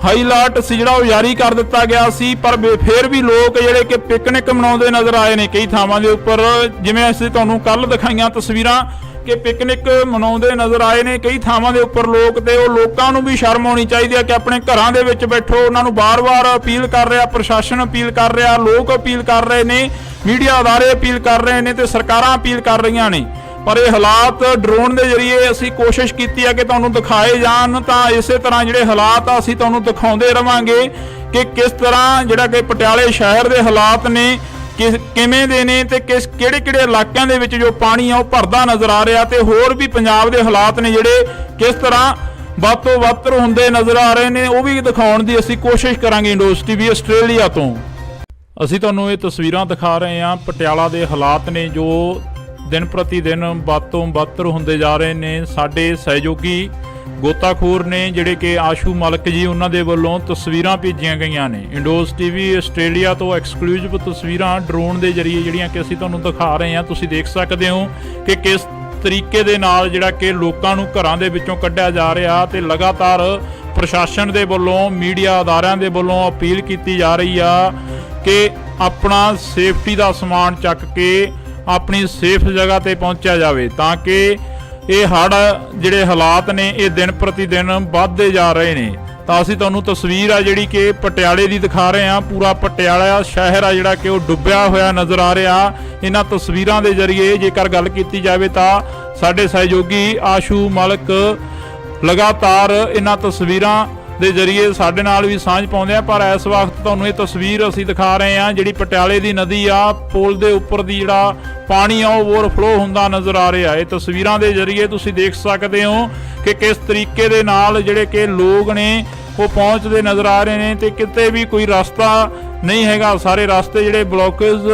ਹਾਈ ਅਲਰਟ ਸੀ ਜਿਹੜਾ ਉਹ ਜਾਰੀ ਕਰ ਦਿੱਤਾ ਗਿਆ ਸੀ, ਪਰ ਫਿਰ ਵੀ ਲੋਕ ਜਿਹੜੇ ਕਿ ਪਿਕਨਿਕ ਮਨਾਉਂਦੇ ਨਜ਼ਰ ਆਏ ਨੇ ਕਈ ਥਾਵਾਂ ਦੇ ਉੱਪਰ। ਜਿਵੇਂ ਅਸੀਂ ਤੁਹਾਨੂੰ ਕੱਲ ਦਿਖਾਈਆਂ ਤਸਵੀਰਾਂ ਕਿ ਪਿਕਨਿਕ ਮਨਾਉਂਦੇ ਨਜ਼ਰ ਆਏ ਨੇ ਕਈ ਥਾਵਾਂ ਦੇ ਉੱਪਰ ਲੋਕ, ਤੇ ਉਹ ਲੋਕਾਂ ਨੂੰ ਵੀ ਸ਼ਰਮ ਆਉਣੀ ਚਾਹੀਦੀ ਹੈ ਕਿ ਆਪਣੇ ਘਰਾਂ ਦੇ ਵਿੱਚ ਬੈਠੋ। ਉਹਨਾਂ ਨੂੰ ਬਾਰ-ਬਾਰ ਅਪੀਲ ਕਰ ਰਿਹਾ, ਪ੍ਰਸ਼ਾਸਨ ਅਪੀਲ ਕਰ ਰਿਹਾ, ਲੋਕ ਅਪੀਲ ਕਰ ਰਹੇ ਨੇ, ਮੀਡੀਆ ਅਦਾਰੇ ਅਪੀਲ ਕਰ ਰਹੇ ਨੇ ਤੇ ਸਰਕਾਰਾਂ ਅਪੀਲ ਕਰ ਰਹੀਆਂ ਨੇ। ਪਰ ਇਹ ਹਾਲਾਤ ਡਰੋਨ ਦੇ ਜ਼ਰੀਏ ਅਸੀਂ ਕੋਸ਼ਿਸ਼ ਕੀਤੀ ਹੈ ਕਿ ਤੁਹਾਨੂੰ ਦਿਖਾਏ ਜਾਣ, ਤਾਂ ਇਸੇ ਤਰ੍ਹਾਂ ਜਿਹੜੇ ਹਾਲਾਤ ਆ ਅਸੀਂ ਤੁਹਾਨੂੰ ਦਿਖਾਉਂਦੇ ਰਵਾਂਗੇ ਕਿ ਕਿਸ ਤਰ੍ਹਾਂ ਜਿਹੜਾ ਕਿ ਪਟਿਆਲੇ ਸ਼ਹਿਰ ਦੇ ਹਾਲਾਤ ਨੇ ਕਿਵੇਂ ਦੇ ਨੇ ਤੇ ਕਿਹੜੇ ਇਲਾਕਿਆਂ ਦੇ ਵਿੱਚ ਜੋ ਪਾਣੀ ਆ ਉਹ ਭਰਦਾ ਨਜ਼ਰ ਆ ਰਿਹਾ, ਤੇ ਹੋਰ ਵੀ ਪੰਜਾਬ ਦੇ ਹਾਲਾਤ ਨੇ ਜਿਹੜੇ ਕਿਸ ਤਰ੍ਹਾਂ ਵੱਧ ਤੋਂ ਵੱਧ ਹੁੰਦੇ ਨਜ਼ਰ ਆ ਰਹੇ ਨੇ ਉਹ ਵੀ ਦਿਖਾਉਣ ਦੀ ਅਸੀਂ ਕੋਸ਼ਿਸ਼ ਕਰਾਂਗੇ। ਇੰਡੋਜ਼ ਟੀਵੀ ਆਸਟ੍ਰੇਲੀਆ ਤੋਂ ਅਸੀਂ ਤੁਹਾਨੂੰ ਇਹ ਤਸਵੀਰਾਂ ਦਿਖਾ ਰਹੇ ਹਾਂ। ਪਟਿਆਲਾ ਦੇ ਹਾਲਾਤ ਨੇ ਜੋ ਦਿਨ ਪ੍ਰਤੀ ਦਿਨ ਵੱਧ ਤੋਂ ਵੱਧ ਹੁੰਦੇ ਜਾ ਰਹੇ ਨੇ। ਸਾਡੇ ਸਹਿਯੋਗੀ ਗੋਤਾਖੋਰ ਨੇ ਜਿਹੜੇ ਕਿ ਆਸ਼ੂ ਮਲਕ ਜੀ, ਉਹਨਾਂ ਦੇ ਵੱਲੋਂ ਤਸਵੀਰਾਂ ਭੇਜੀਆਂ ਗਈਆਂ ਨੇ। ਇੰਡੋਜ਼ ਟੀਵੀ ਆਸਟ੍ਰੇਲੀਆ ਤੋਂ ਐਕਸਕਲੂਸਿਵ ਤਸਵੀਰਾਂ ਡਰੋਨ ਦੇ ਜ਼ਰੀਏ ਜਿਹੜੀਆਂ ਕਿ ਅਸੀਂ ਤੁਹਾਨੂੰ ਦਿਖਾ ਰਹੇ ਹਾਂ। ਤੁਸੀਂ ਦੇਖ ਸਕਦੇ ਹੋ ਕਿ ਕਿਸ ਤਰੀਕੇ ਦੇ ਨਾਲ ਜਿਹੜਾ ਕਿ ਲੋਕਾਂ ਨੂੰ ਘਰਾਂ ਦੇ ਵਿੱਚੋਂ ਕੱਢਿਆ ਜਾ ਰਿਹਾ ਤੇ ਲਗਾਤਾਰ ਪ੍ਰਸ਼ਾਸਨ ਦੇ ਵੱਲੋਂ ਮੀਡੀਆ ਅਦਾਰਿਆਂ ਦੇ ਵੱਲੋਂ ਅਪੀਲ ਕੀਤੀ ਜਾ ਰਹੀ ਆ ਕਿ ਆਪਣਾ ਸੇਫਟੀ ਦਾ ਸਮਾਨ ਚੱਕ ਕੇ ਆਪਣੀ ਸੇਫ ਜਗ੍ਹਾ ਤੇ ਪਹੁੰਚਿਆ ਜਾਵੇ, ਤਾਂ ਕਿ ਇਹ ਹੜ੍ਹ ਜਿਹੜੇ ਹਾਲਾਤ ਨੇ ਇਹ ਦਿਨ ਪ੍ਰਤੀ ਦਿਨ ਵੱਧਦੇ ਜਾ ਰਹੇ ਨੇ। ਤਾਂ ਅਸੀਂ ਤੁਹਾਨੂੰ ਤਸਵੀਰ ਆ ਜਿਹੜੀ ਕਿ ਪਟਿਆਲੇ ਦੀ ਦਿਖਾ ਰਹੇ ਹਾਂ। ਪੂਰਾ ਪਟਿਆਲਾ ਸ਼ਹਿਰ ਆ ਜਿਹੜਾ ਕਿ ਉਹ ਡੁੱਬਿਆ ਹੋਇਆ ਨਜ਼ਰ ਆ ਰਿਹਾ। ਇਹਨਾਂ ਤਸਵੀਰਾਂ ਦੇ ਜ਼ਰੀਏ ਜੇਕਰ ਗੱਲ ਕੀਤੀ ਜਾਵੇ ਤਾਂ ਸਾਡੇ ਸਹਿਯੋਗੀ ਆਸ਼ੂ ਮਲਕ ਲਗਾਤਾਰ ਇਹਨਾਂ ਤਸਵੀਰਾਂ ਦੇ ਜ਼ਰੀਏ ਸਾਡੇ ਨਾਲ ਵੀ ਸਾਂਝ ਪਾਉਂਦੇ ਆ। ਪਰ ਇਸ ਵਕਤ ਤੁਹਾਨੂੰ ਇਹ ਤਸਵੀਰ ਅਸੀਂ ਦਿਖਾ ਰਹੇ ਹਾਂ ਜਿਹੜੀ ਪਟਿਆਲੇ ਦੀ ਨਦੀ ਆ, ਪੁਲ ਦੇ ਉੱਪਰ ਦੀ ਜਿਹੜਾ ਪਾਣੀ ਆ ਉਹ ਓਵਰਫਲੋ ਹੁੰਦਾ ਨਜ਼ਰ ਆ ਰਿਹਾ। ਇਹ ਤਸਵੀਰਾਂ ਦੇ ਜ਼ਰੀਏ ਤੁਸੀਂ ਦੇਖ ਸਕਦੇ ਹੋ ਕਿ ਕਿਸ ਤਰੀਕੇ ਦੇ ਨਾਲ ਜਿਹੜੇ ਕਿ ਲੋਕ ਨੇ ਉਹ ਪਹੁੰਚਦੇ ਨਜ਼ਰ ਆ ਰਹੇ ਨੇ ਤੇ ਕਿਤੇ ਵੀ ਕੋਈ ਰਸਤਾ ਨਹੀਂ ਹੈਗਾ। ਸਾਰੇ ਰਸਤੇ ਜਿਹੜੇ ਬਲੌਕੇਜ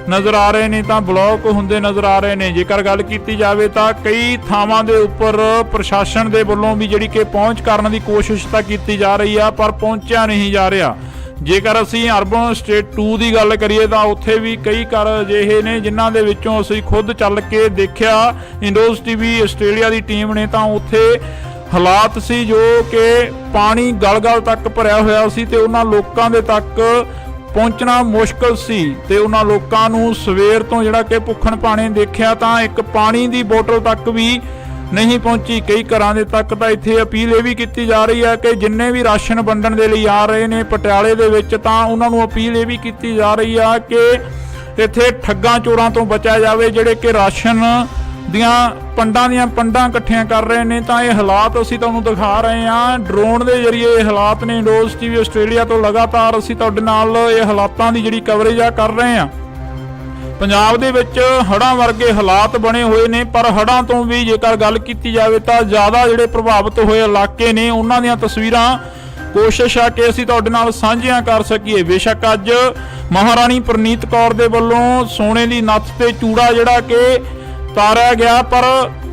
ਨਜ਼ਰ ਆ ਰਹੇ ਨੇ ਤਾਂ ਬਲੌਕ ਹੁੰਦੇ ਨਜ਼ਰ ਆ ਰਹੇ ਨੇ। ਜੇਕਰ ਗੱਲ ਕੀਤੀ ਜਾਵੇ ਤਾਂ ਕਈ ਥਾਵਾਂ ਦੇ ਉੱਪਰ ਪ੍ਰਸ਼ਾਸਨ ਦੇ ਵੱਲੋਂ ਵੀ ਜਿਹੜੀ ਕਿ ਪਹੁੰਚ ਕਰਨ ਦੀ ਕੋਸ਼ਿਸ਼ ਤਾਂ ਕੀਤੀ ਜਾ ਰਹੀ ਆ, ਪਰ ਪਹੁੰਚਿਆ ਨਹੀਂ ਜਾ ਰਿਹਾ। ਜੇਕਰ ਅਸੀਂ ਅਰਬਨ ਸਟੇਟ 2 ਦੀ ਗੱਲ ਕਰੀਏ ਤਾਂ ਉੱਥੇ ਵੀ ਕਈ ਘਰ ਅਜਿਹੇ ਨੇ ਜਿਨ੍ਹਾਂ ਦੇ ਵਿੱਚੋਂ ਅਸੀਂ ਖੁਦ ਚੱਲ ਕੇ ਦੇਖਿਆ। ਇੰਡੋਜ਼ ਟੀਵੀ ਆਸਟ੍ਰੇਲੀਆ ਦੀ ਟੀਮ ਨੇ ਤਾਂ ਉੱਥੇ ਹਾਲਾਤ ਸੀ ਜੋ ਕਿ ਪਾਣੀ ਗਲ-ਗਲ ਤੱਕ ਭਰਿਆ ਹੋਇਆ ਸੀ ਤੇ ਉਹਨਾਂ ਲੋਕਾਂ ਦੇ ਤੱਕ ਪਹੁੰਚਣਾ ਮੁਸ਼ਕਲ ਸੀ ਤੇ ਉਹਨਾਂ ਲੋਕਾਂ ਨੂੰ ਸਵੇਰ ਤੋਂ ਜਿਹੜਾ ਕਿ ਭੁੱਖਣ ਭਾਣੇ ਦੇਖਿਆ ਤਾਂ ਇੱਕ ਪਾਣੀ ਦੀ ਬੋਤਲ ਤੱਕ ਵੀ ਨਹੀਂ ਪਹੁੰਚੀ। ਕਈ ਘਰਾਂ ਦੇ ਤੱਕ ਤਾਂ ਇੱਥੇ ਅਪੀਲ ਇਹ ਵੀ ਕੀਤੀ ਜਾ ਰਹੀ ਹੈ ਕਿ ਜਿੰਨੇ ਵੀ ਰਾਸ਼ਨ ਵੰਡਣ ਦੇ ਲਈ ਆ ਰਹੇ ਨੇ ਪਟਿਆਲੇ ਦੇ ਵਿੱਚ ਤਾਂ ਉਹਨਾਂ ਨੂੰ ਅਪੀਲ ਇਹ ਵੀ ਕੀਤੀ ਜਾ ਰਹੀ ਆ ਕਿ ਇੱਥੇ ਠੱਗਾਂ ਚੋਰਾਂ ਤੋਂ ਬਚਿਆ ਜਾਵੇ ਜਿਹੜੇ ਕਿ ਰਾਸ਼ਨ ਦੀਆਂ ਪੰਡਾਂ ਇਕੱਠੀਆਂ ਕਰ ਰਹੇ ਨੇ। ਤਾਂ ਇਹ ਹਾਲਾਤ ਅਸੀਂ ਤੁਹਾਨੂੰ ਦਿਖਾ ਰਹੇ ਹਾਂ ਡਰੋਨ ਦੇ ਜ਼ਰੀਏ। ਇਹ ਹਾਲਾਤ ਨੇ ਇੰਡੋਜ਼ ਟੀਵੀ ਆਸਟ੍ਰੇਲੀਆ ਤੋਂ ਲਗਾਤਾਰ ਅਸੀਂ ਤੁਹਾਡੇ ਨਾਲ ਇਹ ਹਾਲਾਤਾਂ ਦੀ ਜਿਹੜੀ ਕਵਰੇਜ ਆ ਕਰ ਰਹੇ ਹਾਂ। ਪੰਜਾਬ ਦੇ ਵਿੱਚ ਹੜ੍ਹਾਂ ਵਰਗੇ ਹਾਲਾਤ ਬਣੇ ਹੋਏ ਨੇ, ਪਰ ਹੜ੍ਹਾਂ ਤੋਂ ਵੀ ਜੇਕਰ ਗੱਲ ਕੀਤੀ ਜਾਵੇ ਤਾਂ ਜ਼ਿਆਦਾ ਜਿਹੜੇ ਪ੍ਰਭਾਵਿਤ ਹੋਏ ਇਲਾਕੇ ਨੇ ਉਹਨਾਂ ਦੀਆਂ ਤਸਵੀਰਾਂ ਕੋਸ਼ਿਸ਼ ਆ ਕਿ ਅਸੀਂ ਤੁਹਾਡੇ ਨਾਲ ਸਾਂਝੀਆਂ ਕਰ ਸਕੀਏ। ਬੇਸ਼ੱਕ ਅੱਜ ਮਹਾਰਾਣੀ ਪ੍ਰਨੀਤ ਕੌਰ ਦੇ ਵੱਲੋਂ ਸੋਨੇ ਦੀ ਨੱਥ ਤੇ ਚੂੜਾ ਜਿਹੜਾ ਕਿ ਤਾਰਿਆ ਗਿਆ, ਪਰ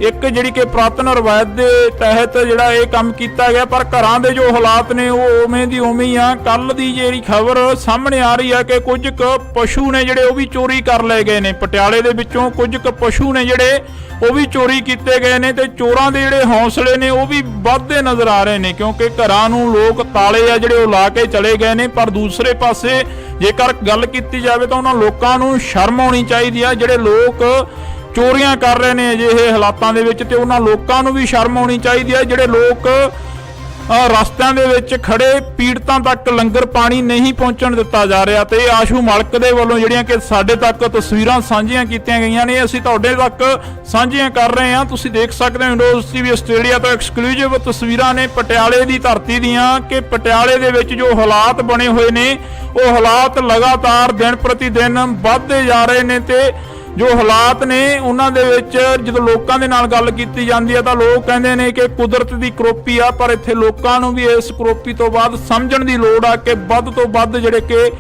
ਇੱਕ ਜਿਹੜੀ ਕਿ ਪੁਰਾਤਨ ਰਵਾਇਤ ਦੇ ਤਹਿਤ ਜਿਹੜਾ ਇਹ ਕੰਮ ਕੀਤਾ ਗਿਆ, ਪਰ ਘਰਾਂ ਦੇ ਜੋ ਹਾਲਾਤ ਨੇ ਉਹ ਉਵੇਂ ਦੀ ਉਵੇਂ ਹੀ ਆ। ਕੱਲ ਦੀ ਜਿਹੜੀ ਖਬਰ ਸਾਹਮਣੇ ਆ ਰਹੀ ਹੈ ਕਿ ਕੁਝ ਕੁ ਪਸ਼ੂ ਨੇ ਜਿਹੜੇ ਉਹ ਵੀ ਚੋਰੀ ਕਰ ਲਏ ਗਏ ਨੇ। ਪਟਿਆਲੇ ਦੇ ਵਿੱਚੋਂ ਕੁਝ ਕੁ ਪਸ਼ੂ ਨੇ ਜਿਹੜੇ ਉਹ ਵੀ ਚੋਰੀ ਕੀਤੇ ਗਏ ਨੇ ਤੇ ਚੋਰਾਂ ਦੇ ਜਿਹੜੇ ਹੌਸਲੇ ਨੇ ਉਹ ਵੀ ਵੱਧਦੇ ਨਜ਼ਰ ਆ ਰਹੇ ਨੇ, ਕਿਉਂਕਿ ਘਰਾਂ ਨੂੰ ਲੋਕ ਤਾਲੇ ਆ ਜਿਹੜੇ ਉਹ ਲਾ ਕੇ ਚਲੇ ਗਏ ਨੇ। ਪਰ ਦੂਸਰੇ ਪਾਸੇ ਜੇਕਰ ਗੱਲ ਕੀਤੀ ਜਾਵੇ ਤਾਂ ਉਹਨਾਂ ਲੋਕਾਂ ਨੂੰ ਸ਼ਰਮ ਆਉਣੀ ਚਾਹੀਦੀ ਆ ਜਿਹੜੇ ਲੋਕ ਚੋਰੀਆਂ ਕਰ ਰਹੇ ਨੇ ਅਜਿਹੇ ਹਾਲਾਤਾਂ ਦੇ ਵਿੱਚ, ਤੇ ਉਹਨਾਂ ਲੋਕਾਂ ਨੂੰ ਵੀ ਸ਼ਰਮ ਆਉਣੀ ਚਾਹੀਦੀ ਹੈ ਜਿਹੜੇ ਲੋਕ ਰਸਤਿਆਂ ਦੇ ਵਿੱਚ ਖੜੇ ਪੀੜਤਾਂ ਤੱਕ ਲੰਗਰ ਪਾਣੀ ਨਹੀਂ ਪਹੁੰਚਣ ਦਿੱਤਾ ਜਾ ਰਿਹਾ। ਤੇ ਆਸ਼ੂ ਮਲਕ ਦੇ ਵੱਲੋਂ ਜਿਹੜੀਆਂ ਕਿ ਸਾਡੇ ਤੱਕ ਤਸਵੀਰਾਂ ਸਾਂਝੀਆਂ ਕੀਤੀਆਂ ਗਈਆਂ ਨੇ ਅਸੀਂ ਤੁਹਾਡੇ ਤੱਕ ਸਾਂਝੀਆਂ ਕਰ ਰਹੇ ਹਾਂ। ਤੁਸੀਂ ਦੇਖ ਸਕਦੇ ਹੋ ਇੰਡੋਜ਼ ਟੀਵੀ ਆਸਟ੍ਰੇਲੀਆ ਤੋਂ ਐਕਸਕਲੂਸਿਵ ਤਸਵੀਰਾਂ ਨੇ ਪਟਿਆਲੇ ਦੀ ਧਰਤੀ ਦੀਆਂ ਕਿ ਪਟਿਆਲੇ ਦੇ ਵਿੱਚ ਜੋ ਹਾਲਾਤ ਬਣੇ ਹੋਏ ਨੇ ਉਹ ਹਾਲਾਤ ਲਗਾਤਾਰ ਦਿਨ ਪ੍ਰਤੀ ਦਿਨ ਵੱਧਦੇ ਜਾ ਰਹੇ ਨੇ। ਤੇ ਜੋ ਹਾਲਾਤ ਨੇ ਉਹਨਾਂ ਦੇ ਵਿੱਚ ਜਦੋਂ ਲੋਕਾਂ ਦੇ ਨਾਲ ਗੱਲ ਕੀਤੀ ਜਾਂਦੀ ਹੈ ਤਾਂ ਲੋਕ ਕਹਿੰਦੇ ਨੇ ਕਿ ਕੁਦਰਤ ਦੀ ਕਰੋਪੀ ਆ, ਪਰ ਇੱਥੇ ਲੋਕਾਂ ਨੂੰ ਵੀ ਇਸ ਕਰੋਪੀ ਤੋਂ ਬਾਅਦ ਸਮਝਣ ਦੀ ਲੋੜ ਆ ਕਿ ਵੱਧ ਤੋਂ ਵੱਧ ਜਿਹੜੇ ਕਿ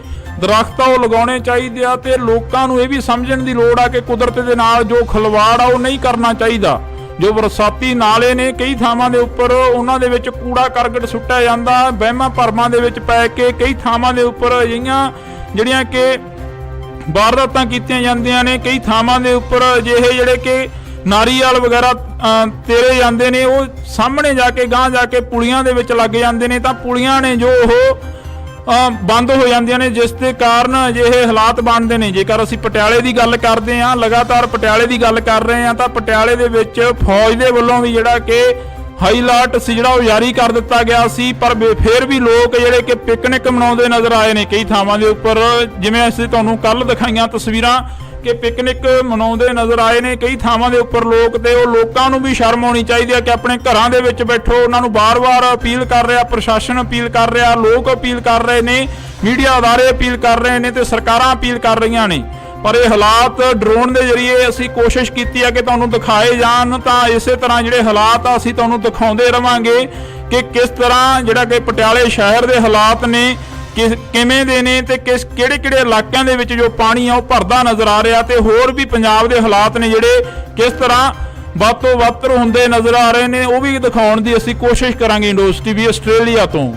ਦਰਖਤ ਆ ਉਹ ਲਗਾਉਣੇ ਚਾਹੀਦੇ ਆ ਤੇ ਲੋਕਾਂ ਨੂੰ ਇਹ ਵੀ ਸਮਝਣ ਦੀ ਲੋੜ ਆ ਕਿ ਕੁਦਰਤ ਦੇ ਨਾਲ ਜੋ ਖਿਲਵਾੜ ਆ ਉਹ ਨਹੀਂ ਕਰਨਾ ਚਾਹੀਦਾ। ਜੋ ਬਰਸਾਤੀ ਨਾਲੇ ਨੇ ਕਈ ਥਾਵਾਂ ਦੇ ਉੱਪਰ ਉਹਨਾਂ ਦੇ ਵਿੱਚ ਕੂੜਾ ਕਰਕਟ ਸੁੱਟਿਆ ਜਾਂਦਾ, ਵਹਿਮਾਂ ਭਰਮਾਂ ਦੇ ਵਿੱਚ ਪੈ ਕੇ ਕਈ ਥਾਵਾਂ ਦੇ ਉੱਪਰ ਅਜਿਹੀਆਂ ਜਿਹੜੀਆਂ ਕਿ ਵਾਰਦਾਤਾਂ ਕੀਤੀਆਂ ਜਾਂਦੀਆਂ ਨੇ। ਕਈ ਥਾਵਾਂ ਦੇ ਉੱਪਰ ਅਜਿਹੇ ਜਿਹੜੇ ਕਿ ਨਾਰੀਅਲ ਵਗੈਰਾ ਤੇਰੇ ਜਾਂਦੇ ਨੇ ਉਹ ਸਾਹਮਣੇ ਜਾ ਕੇ ਗਾਂਹ ਜਾ ਕੇ ਪੁਲੀਆਂ ਦੇ ਵਿੱਚ ਲੱਗ ਜਾਂਦੇ ਨੇ ਤਾਂ ਪੁਲੀਆਂ ਨੇ ਜੋ ਉਹ ਬੰਦ ਹੋ ਜਾਂਦੀਆਂ ਨੇ, ਜਿਸ ਦੇ ਕਾਰਨ ਅਜਿਹੇ ਹਾਲਾਤ ਬਣਦੇ ਨੇ। ਜੇਕਰ ਅਸੀਂ ਪਟਿਆਲੇ ਦੀ ਗੱਲ ਕਰਦੇ ਹਾਂ, ਲਗਾਤਾਰ ਪਟਿਆਲੇ ਦੀ ਗੱਲ ਕਰ ਰਹੇ ਹਾਂ, ਤਾਂ ਪਟਿਆਲੇ ਦੇ ਵਿੱਚ ਫੌਜ ਦੇ ਵੱਲੋਂ ਵੀ ਜਿਹੜਾ ਕਿ ਹਾਈ ਅਲਰਟ ਸੀ ਜਿਹੜਾ ਉਹ ਜਾਰੀ ਕਰ ਦਿੱਤਾ ਗਿਆ ਸੀ, ਪਰ ਫਿਰ ਵੀ ਲੋਕ ਜਿਹੜੇ ਕਿ ਪਿਕਨਿਕ ਮਨਾਉਂਦੇ ਨਜ਼ਰ ਆਏ ਨੇ ਕਈ ਥਾਵਾਂ ਦੇ ਉੱਪਰ। ਜਿਵੇਂ ਅਸੀਂ ਤੁਹਾਨੂੰ ਕੱਲ ਦਿਖਾਈਆਂ ਤਸਵੀਰਾਂ ਕਿ ਪਿਕਨਿਕ ਮਨਾਉਂਦੇ ਨਜ਼ਰ ਆਏ ਨੇ ਕਈ ਥਾਵਾਂ ਦੇ ਉੱਪਰ ਲੋਕ, ਤੇ ਉਹ ਲੋਕਾਂ ਨੂੰ ਵੀ ਸ਼ਰਮ ਆਉਣੀ ਚਾਹੀਦੀ ਹੈ ਕਿ ਆਪਣੇ ਘਰਾਂ ਦੇ ਵਿੱਚ ਬੈਠੋ। ਉਹਨਾਂ ਨੂੰ ਬਾਰ-ਬਾਰ ਅਪੀਲ ਕਰ ਰਿਹਾ, ਪ੍ਰਸ਼ਾਸਨ ਅਪੀਲ ਕਰ ਰਿਹਾ, ਲੋਕ ਅਪੀਲ ਕਰ ਰਹੇ ਨੇ, ਮੀਡੀਆ ਅਦਾਰੇ ਅਪੀਲ ਕਰ ਰਹੇ ਨੇ ਤੇ ਸਰਕਾਰਾਂ ਅਪੀਲ ਕਰ ਰਹੀਆਂ ਨੇ। ਪਰ ਇਹ ਹਾਲਾਤ ਡਰੋਨ ਦੇ ਜ਼ਰੀਏ ਅਸੀਂ ਕੋਸ਼ਿਸ਼ ਕੀਤੀ ਹੈ ਕਿ ਤੁਹਾਨੂੰ ਦਿਖਾਏ ਜਾਣ, ਤਾਂ ਇਸੇ ਤਰ੍ਹਾਂ ਜਿਹੜੇ ਹਾਲਾਤ ਆ ਅਸੀਂ ਤੁਹਾਨੂੰ ਦਿਖਾਉਂਦੇ ਰਵਾਂਗੇ ਕਿ ਕਿਸ ਤਰ੍ਹਾਂ ਜਿਹੜਾ ਕਿ ਪਟਿਆਲੇ ਸ਼ਹਿਰ ਦੇ ਹਾਲਾਤ ਨੇ ਕਿਵੇਂ ਦੇ ਨੇ ਤੇ ਕਿਹੜੇ ਇਲਾਕਿਆਂ ਦੇ ਵਿੱਚ ਜੋ ਪਾਣੀ ਆ ਉਹ ਭਰਦਾ ਨਜ਼ਰ ਆ ਰਿਹਾ, ਤੇ ਹੋਰ ਵੀ ਪੰਜਾਬ ਦੇ ਹਾਲਾਤ ਨੇ ਜਿਹੜੇ ਕਿਸ ਤਰ੍ਹਾਂ ਵੱਧ ਤੋਂ ਵੱਧ ਹੁੰਦੇ ਨਜ਼ਰ ਆ ਰਹੇ ਨੇ ਉਹ ਵੀ ਦਿਖਾਉਣ ਦੀ ਅਸੀਂ ਕੋਸ਼ਿਸ਼ ਕਰਾਂਗੇ। ਇੰਡੋਜ਼ ਟੀਵੀ ਆਸਟ੍ਰੇਲੀਆ ਤੋਂ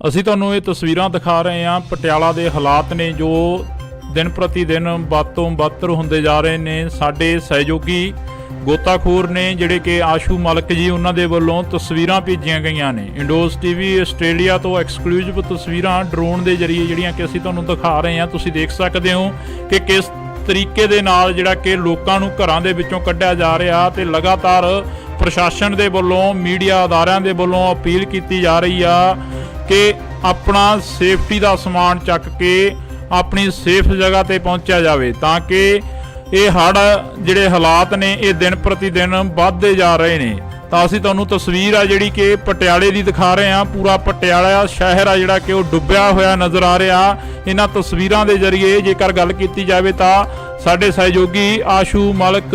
ਅਸੀਂ ਤੁਹਾਨੂੰ ਇਹ ਤਸਵੀਰਾਂ ਦਿਖਾ ਰਹੇ ਹਾਂ। ਪਟਿਆਲਾ ਦੇ ਹਾਲਾਤ ਨੇ ਜੋ ਦਿਨ ਪ੍ਰਤੀ ਦਿਨ ਵੱਧ ਤੋਂ ਬੱਤਰ ਹੁੰਦੇ ਜਾ ਰਹੇ ਨੇ। ਸਾਡੇ ਸਹਿਯੋਗੀ ਗੋਤਾਖੋਰ ਨੇ ਜਿਹੜੇ ਕਿ ਆਸ਼ੂ ਮਲਕ ਜੀ, ਉਹਨਾਂ ਦੇ ਵੱਲੋਂ ਤਸਵੀਰਾਂ ਭੇਜੀਆਂ ਗਈਆਂ ਨੇ। ਇੰਡੋਜ਼ ਟੀਵੀ ਆਸਟ੍ਰੇਲੀਆ ਤੋਂ ਐਕਸਕਲੂਸਿਵ ਤਸਵੀਰਾਂ ਡਰੋਨ ਦੇ ਜ਼ਰੀਏ ਜਿਹੜੀਆਂ ਕਿ ਅਸੀਂ ਤੁਹਾਨੂੰ ਦਿਖਾ ਰਹੇ ਹਾਂ। ਤੁਸੀਂ ਦੇਖ ਸਕਦੇ ਹੋ ਕਿ ਕਿਸ ਤਰੀਕੇ ਦੇ ਨਾਲ ਜਿਹੜਾ ਕਿ ਲੋਕਾਂ ਨੂੰ ਘਰਾਂ ਦੇ ਵਿੱਚੋਂ ਕੱਢਿਆ ਜਾ ਰਿਹਾ ਤੇ ਲਗਾਤਾਰ ਪ੍ਰਸ਼ਾਸਨ ਦੇ ਵੱਲੋਂ, ਮੀਡੀਆ ਅਦਾਰਿਆਂ ਦੇ ਵੱਲੋਂ ਅਪੀਲ ਕੀਤੀ ਜਾ ਰਹੀ ਆ ਕਿ ਆਪਣਾ ਸੇਫਟੀ ਦਾ ਸਮਾਨ ਚੱਕ ਕੇ ਆਪਣੀ ਸੇਫ ਜਗ੍ਹਾ ਤੇ ਪਹੁੰਚਿਆ ਜਾਵੇ, ਤਾਂ ਕਿ ਇਹ ਹੜ੍ਹ ਜਿਹੜੇ ਹਾਲਾਤ ਨੇ ਇਹ ਦਿਨ ਪ੍ਰਤੀ ਦਿਨ ਵੱਧਦੇ ਜਾ ਰਹੇ ਨੇ। ਤਾਂ ਅਸੀਂ ਤੁਹਾਨੂੰ ਤਸਵੀਰ ਆ ਜਿਹੜੀ ਕਿ ਪਟਿਆਲੇ ਦੀ ਦਿਖਾ ਰਹੇ ਹਾਂ। ਪੂਰਾ ਪਟਿਆਲਾ ਸ਼ਹਿਰ ਆ ਜਿਹੜਾ ਕਿ ਉਹ ਡੁੱਬਿਆ ਹੋਇਆ ਨਜ਼ਰ ਆ ਰਿਹਾ ਇਹਨਾਂ ਤਸਵੀਰਾਂ ਦੇ ਜ਼ਰੀਏ। ਜੇਕਰ ਗੱਲ ਕੀਤੀ ਜਾਵੇ ਤਾਂ ਸਾਡੇ ਸਹਿਯੋਗੀ ਆਸ਼ੂ ਮਲਕ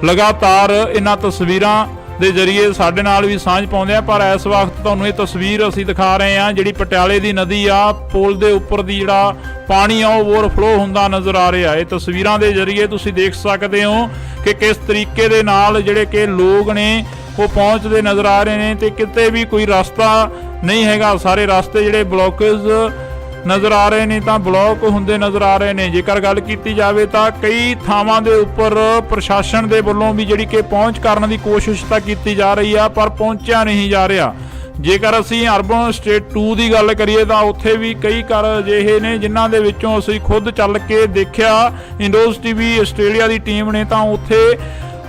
ਲਗਾਤਾਰ ਇਹਨਾਂ ਤਸਵੀਰਾਂ ਦੇ ਜ਼ਰੀਏ ਸਾਡੇ ਨਾਲ ਵੀ ਸਾਂਝ ਪਾਉਂਦੇ ਆ। ਪਰ ਇਸ ਵਕਤ ਤੁਹਾਨੂੰ ਇਹ ਤਸਵੀਰ ਅਸੀਂ ਦਿਖਾ ਰਹੇ ਹਾਂ ਜਿਹੜੀ ਪਟਿਆਲੇ ਦੀ ਨਦੀ ਆ, ਪੁਲ ਦੇ ਉੱਪਰ ਦੀ ਜਿਹੜਾ ਪਾਣੀ ਆ ਉਹ ਓਵਰਫਲੋ ਹੁੰਦਾ ਨਜ਼ਰ ਆ ਰਿਹਾ। ਇਹ ਤਸਵੀਰਾਂ ਦੇ ਜ਼ਰੀਏ ਤੁਸੀਂ ਦੇਖ ਸਕਦੇ ਹੋ ਕਿ ਕਿਸ ਤਰੀਕੇ ਦੇ ਨਾਲ ਜਿਹੜੇ ਕਿ ਲੋਕ ਨੇ ਉਹ ਪਹੁੰਚਦੇ ਨਜ਼ਰ ਆ ਰਹੇ ਨੇ ਤੇ ਕਿਤੇ ਵੀ ਕੋਈ ਰਸਤਾ ਨਹੀਂ ਹੈਗਾ। ਸਾਰੇ ਰਸਤੇ ਜਿਹੜੇ ਬਲੌਕੇਜ ਨਜ਼ਰ ਆ ਰਹੇ ਨੇ ਤਾਂ ਬਲੌਕ ਹੁੰਦੇ ਨਜ਼ਰ ਆ ਰਹੇ ਨੇ। ਜੇਕਰ ਗੱਲ ਕੀਤੀ ਜਾਵੇ ਤਾਂ ਕਈ ਥਾਵਾਂ ਦੇ ਉੱਪਰ ਪ੍ਰਸ਼ਾਸਨ ਦੇ ਵੱਲੋਂ ਵੀ ਜਿਹੜੀ ਕਿ ਪਹੁੰਚ ਕਰਨ ਦੀ ਕੋਸ਼ਿਸ਼ ਤਾਂ ਕੀਤੀ ਜਾ ਰਹੀ ਆ ਪਰ ਪਹੁੰਚਿਆ ਨਹੀਂ ਜਾ ਰਿਹਾ। ਜੇਕਰ ਅਸੀਂ ਅਰਬਨ ਸਟੇਟ 2 ਦੀ ਗੱਲ ਕਰੀਏ ਤਾਂ ਉੱਥੇ ਵੀ ਕਈ ਘਰ ਅਜਿਹੇ ਨੇ ਜਿਨ੍ਹਾਂ ਦੇ ਵਿੱਚੋਂ ਅਸੀਂ ਖੁਦ ਚੱਲ ਕੇ ਦੇਖਿਆ। ਇੰਡੋਜ਼ ਟੀਵੀ ਆਸਟ੍ਰੇਲੀਆ ਦੀ ਟੀਮ ਨੇ ਤਾਂ ਉੱਥੇ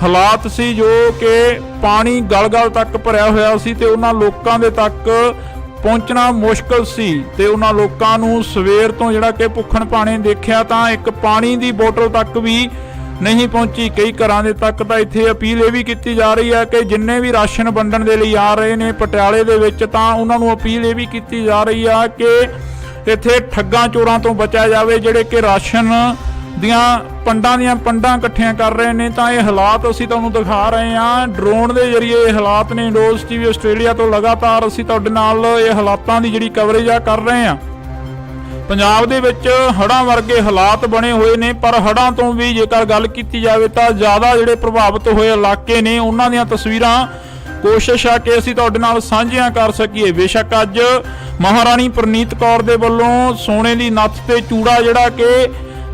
ਹਾਲਾਤ ਸੀ ਜੋ ਕਿ ਪਾਣੀ ਗਲ-ਗਲ ਤੱਕ ਭਰਿਆ ਹੋਇਆ ਸੀ ਤੇ ਉਹਨਾਂ ਲੋਕਾਂ ਦੇ ਤੱਕ ਪਹੁੰਚਣਾ ਮੁਸ਼ਕਲ ਸੀ ਤੇ ਉਹਨਾਂ ਲੋਕਾਂ ਨੂੰ ਸਵੇਰ ਤੋਂ ਜਿਹੜਾ ਕਿ ਭੁੱਖਣ ਭਾਣੇ ਦੇਖਿਆ ਤਾਂ ਇੱਕ ਪਾਣੀ ਦੀ ਬੋਤਲ ਤੱਕ ਵੀ ਨਹੀਂ ਪਹੁੰਚੀ। ਕਈ ਘਰਾਂ ਦੇ ਤੱਕ ਤਾਂ ਇੱਥੇ ਅਪੀਲ ਇਹ ਵੀ ਕੀਤੀ ਜਾ ਰਹੀ ਹੈ ਕਿ ਜਿੰਨੇ ਵੀ ਰਾਸ਼ਨ ਵੰਡਣ ਦੇ ਲਈ ਆ ਰਹੇ ਨੇ ਪਟਿਆਲੇ ਦੇ ਵਿੱਚ ਤਾਂ ਉਹਨਾਂ ਨੂੰ ਅਪੀਲ ਇਹ ਵੀ ਕੀਤੀ ਜਾ ਰਹੀ ਆ ਕਿ ਇੱਥੇ ਠੱਗਾਂ ਚੋਰਾਂ ਤੋਂ ਬਚਿਆ ਜਾਵੇ ਜਿਹੜੇ ਕਿ ਰਾਸ਼ਨ ਦੀਆਂ ਪੰਡਾਂ ਇਕੱਠੀਆਂ ਕਰ ਰਹੇ ਨੇ। ਤਾਂ ਇਹ ਹਾਲਾਤ ਅਸੀਂ ਤੁਹਾਨੂੰ ਦਿਖਾ ਰਹੇ ਹਾਂ ਡਰੋਨ ਦੇ ਜ਼ਰੀਏ। ਇਹ ਹਾਲਾਤ ਨੇ ਇੰਡੋਜ਼ ਟੀਵੀ ਆਸਟ੍ਰੇਲੀਆ ਤੋਂ ਲਗਾਤਾਰ ਅਸੀਂ ਤੁਹਾਡੇ ਨਾਲ ਇਹ ਹਾਲਾਤਾਂ ਦੀ ਜਿਹੜੀ ਕਵਰੇਜ ਆ ਕਰ ਰਹੇ ਹਾਂ। ਪੰਜਾਬ ਦੇ ਵਿੱਚ ਹੜ੍ਹਾਂ ਵਰਗੇ ਹਾਲਾਤ ਬਣੇ ਹੋਏ ਨੇ ਪਰ ਹੜ੍ਹਾਂ ਤੋਂ ਵੀ ਜੇਕਰ ਗੱਲ ਕੀਤੀ ਜਾਵੇ ਤਾਂ ਜ਼ਿਆਦਾ ਜਿਹੜੇ ਪ੍ਰਭਾਵਿਤ ਹੋਏ ਇਲਾਕੇ ਨੇ ਉਹਨਾਂ ਦੀਆਂ ਤਸਵੀਰਾਂ ਕੋਸ਼ਿਸ਼ ਆ ਕਿ ਅਸੀਂ ਤੁਹਾਡੇ ਨਾਲ ਸਾਂਝੀਆਂ ਕਰ ਸਕੀਏ। ਬੇਸ਼ੱਕ ਅੱਜ ਮਹਾਰਾਣੀ ਪ੍ਰਨੀਤ ਕੌਰ ਦੇ ਵੱਲੋਂ ਸੋਨੇ ਦੀ ਨੱਥ ਤੇ ਚੂੜਾ ਜਿਹੜਾ ਕਿ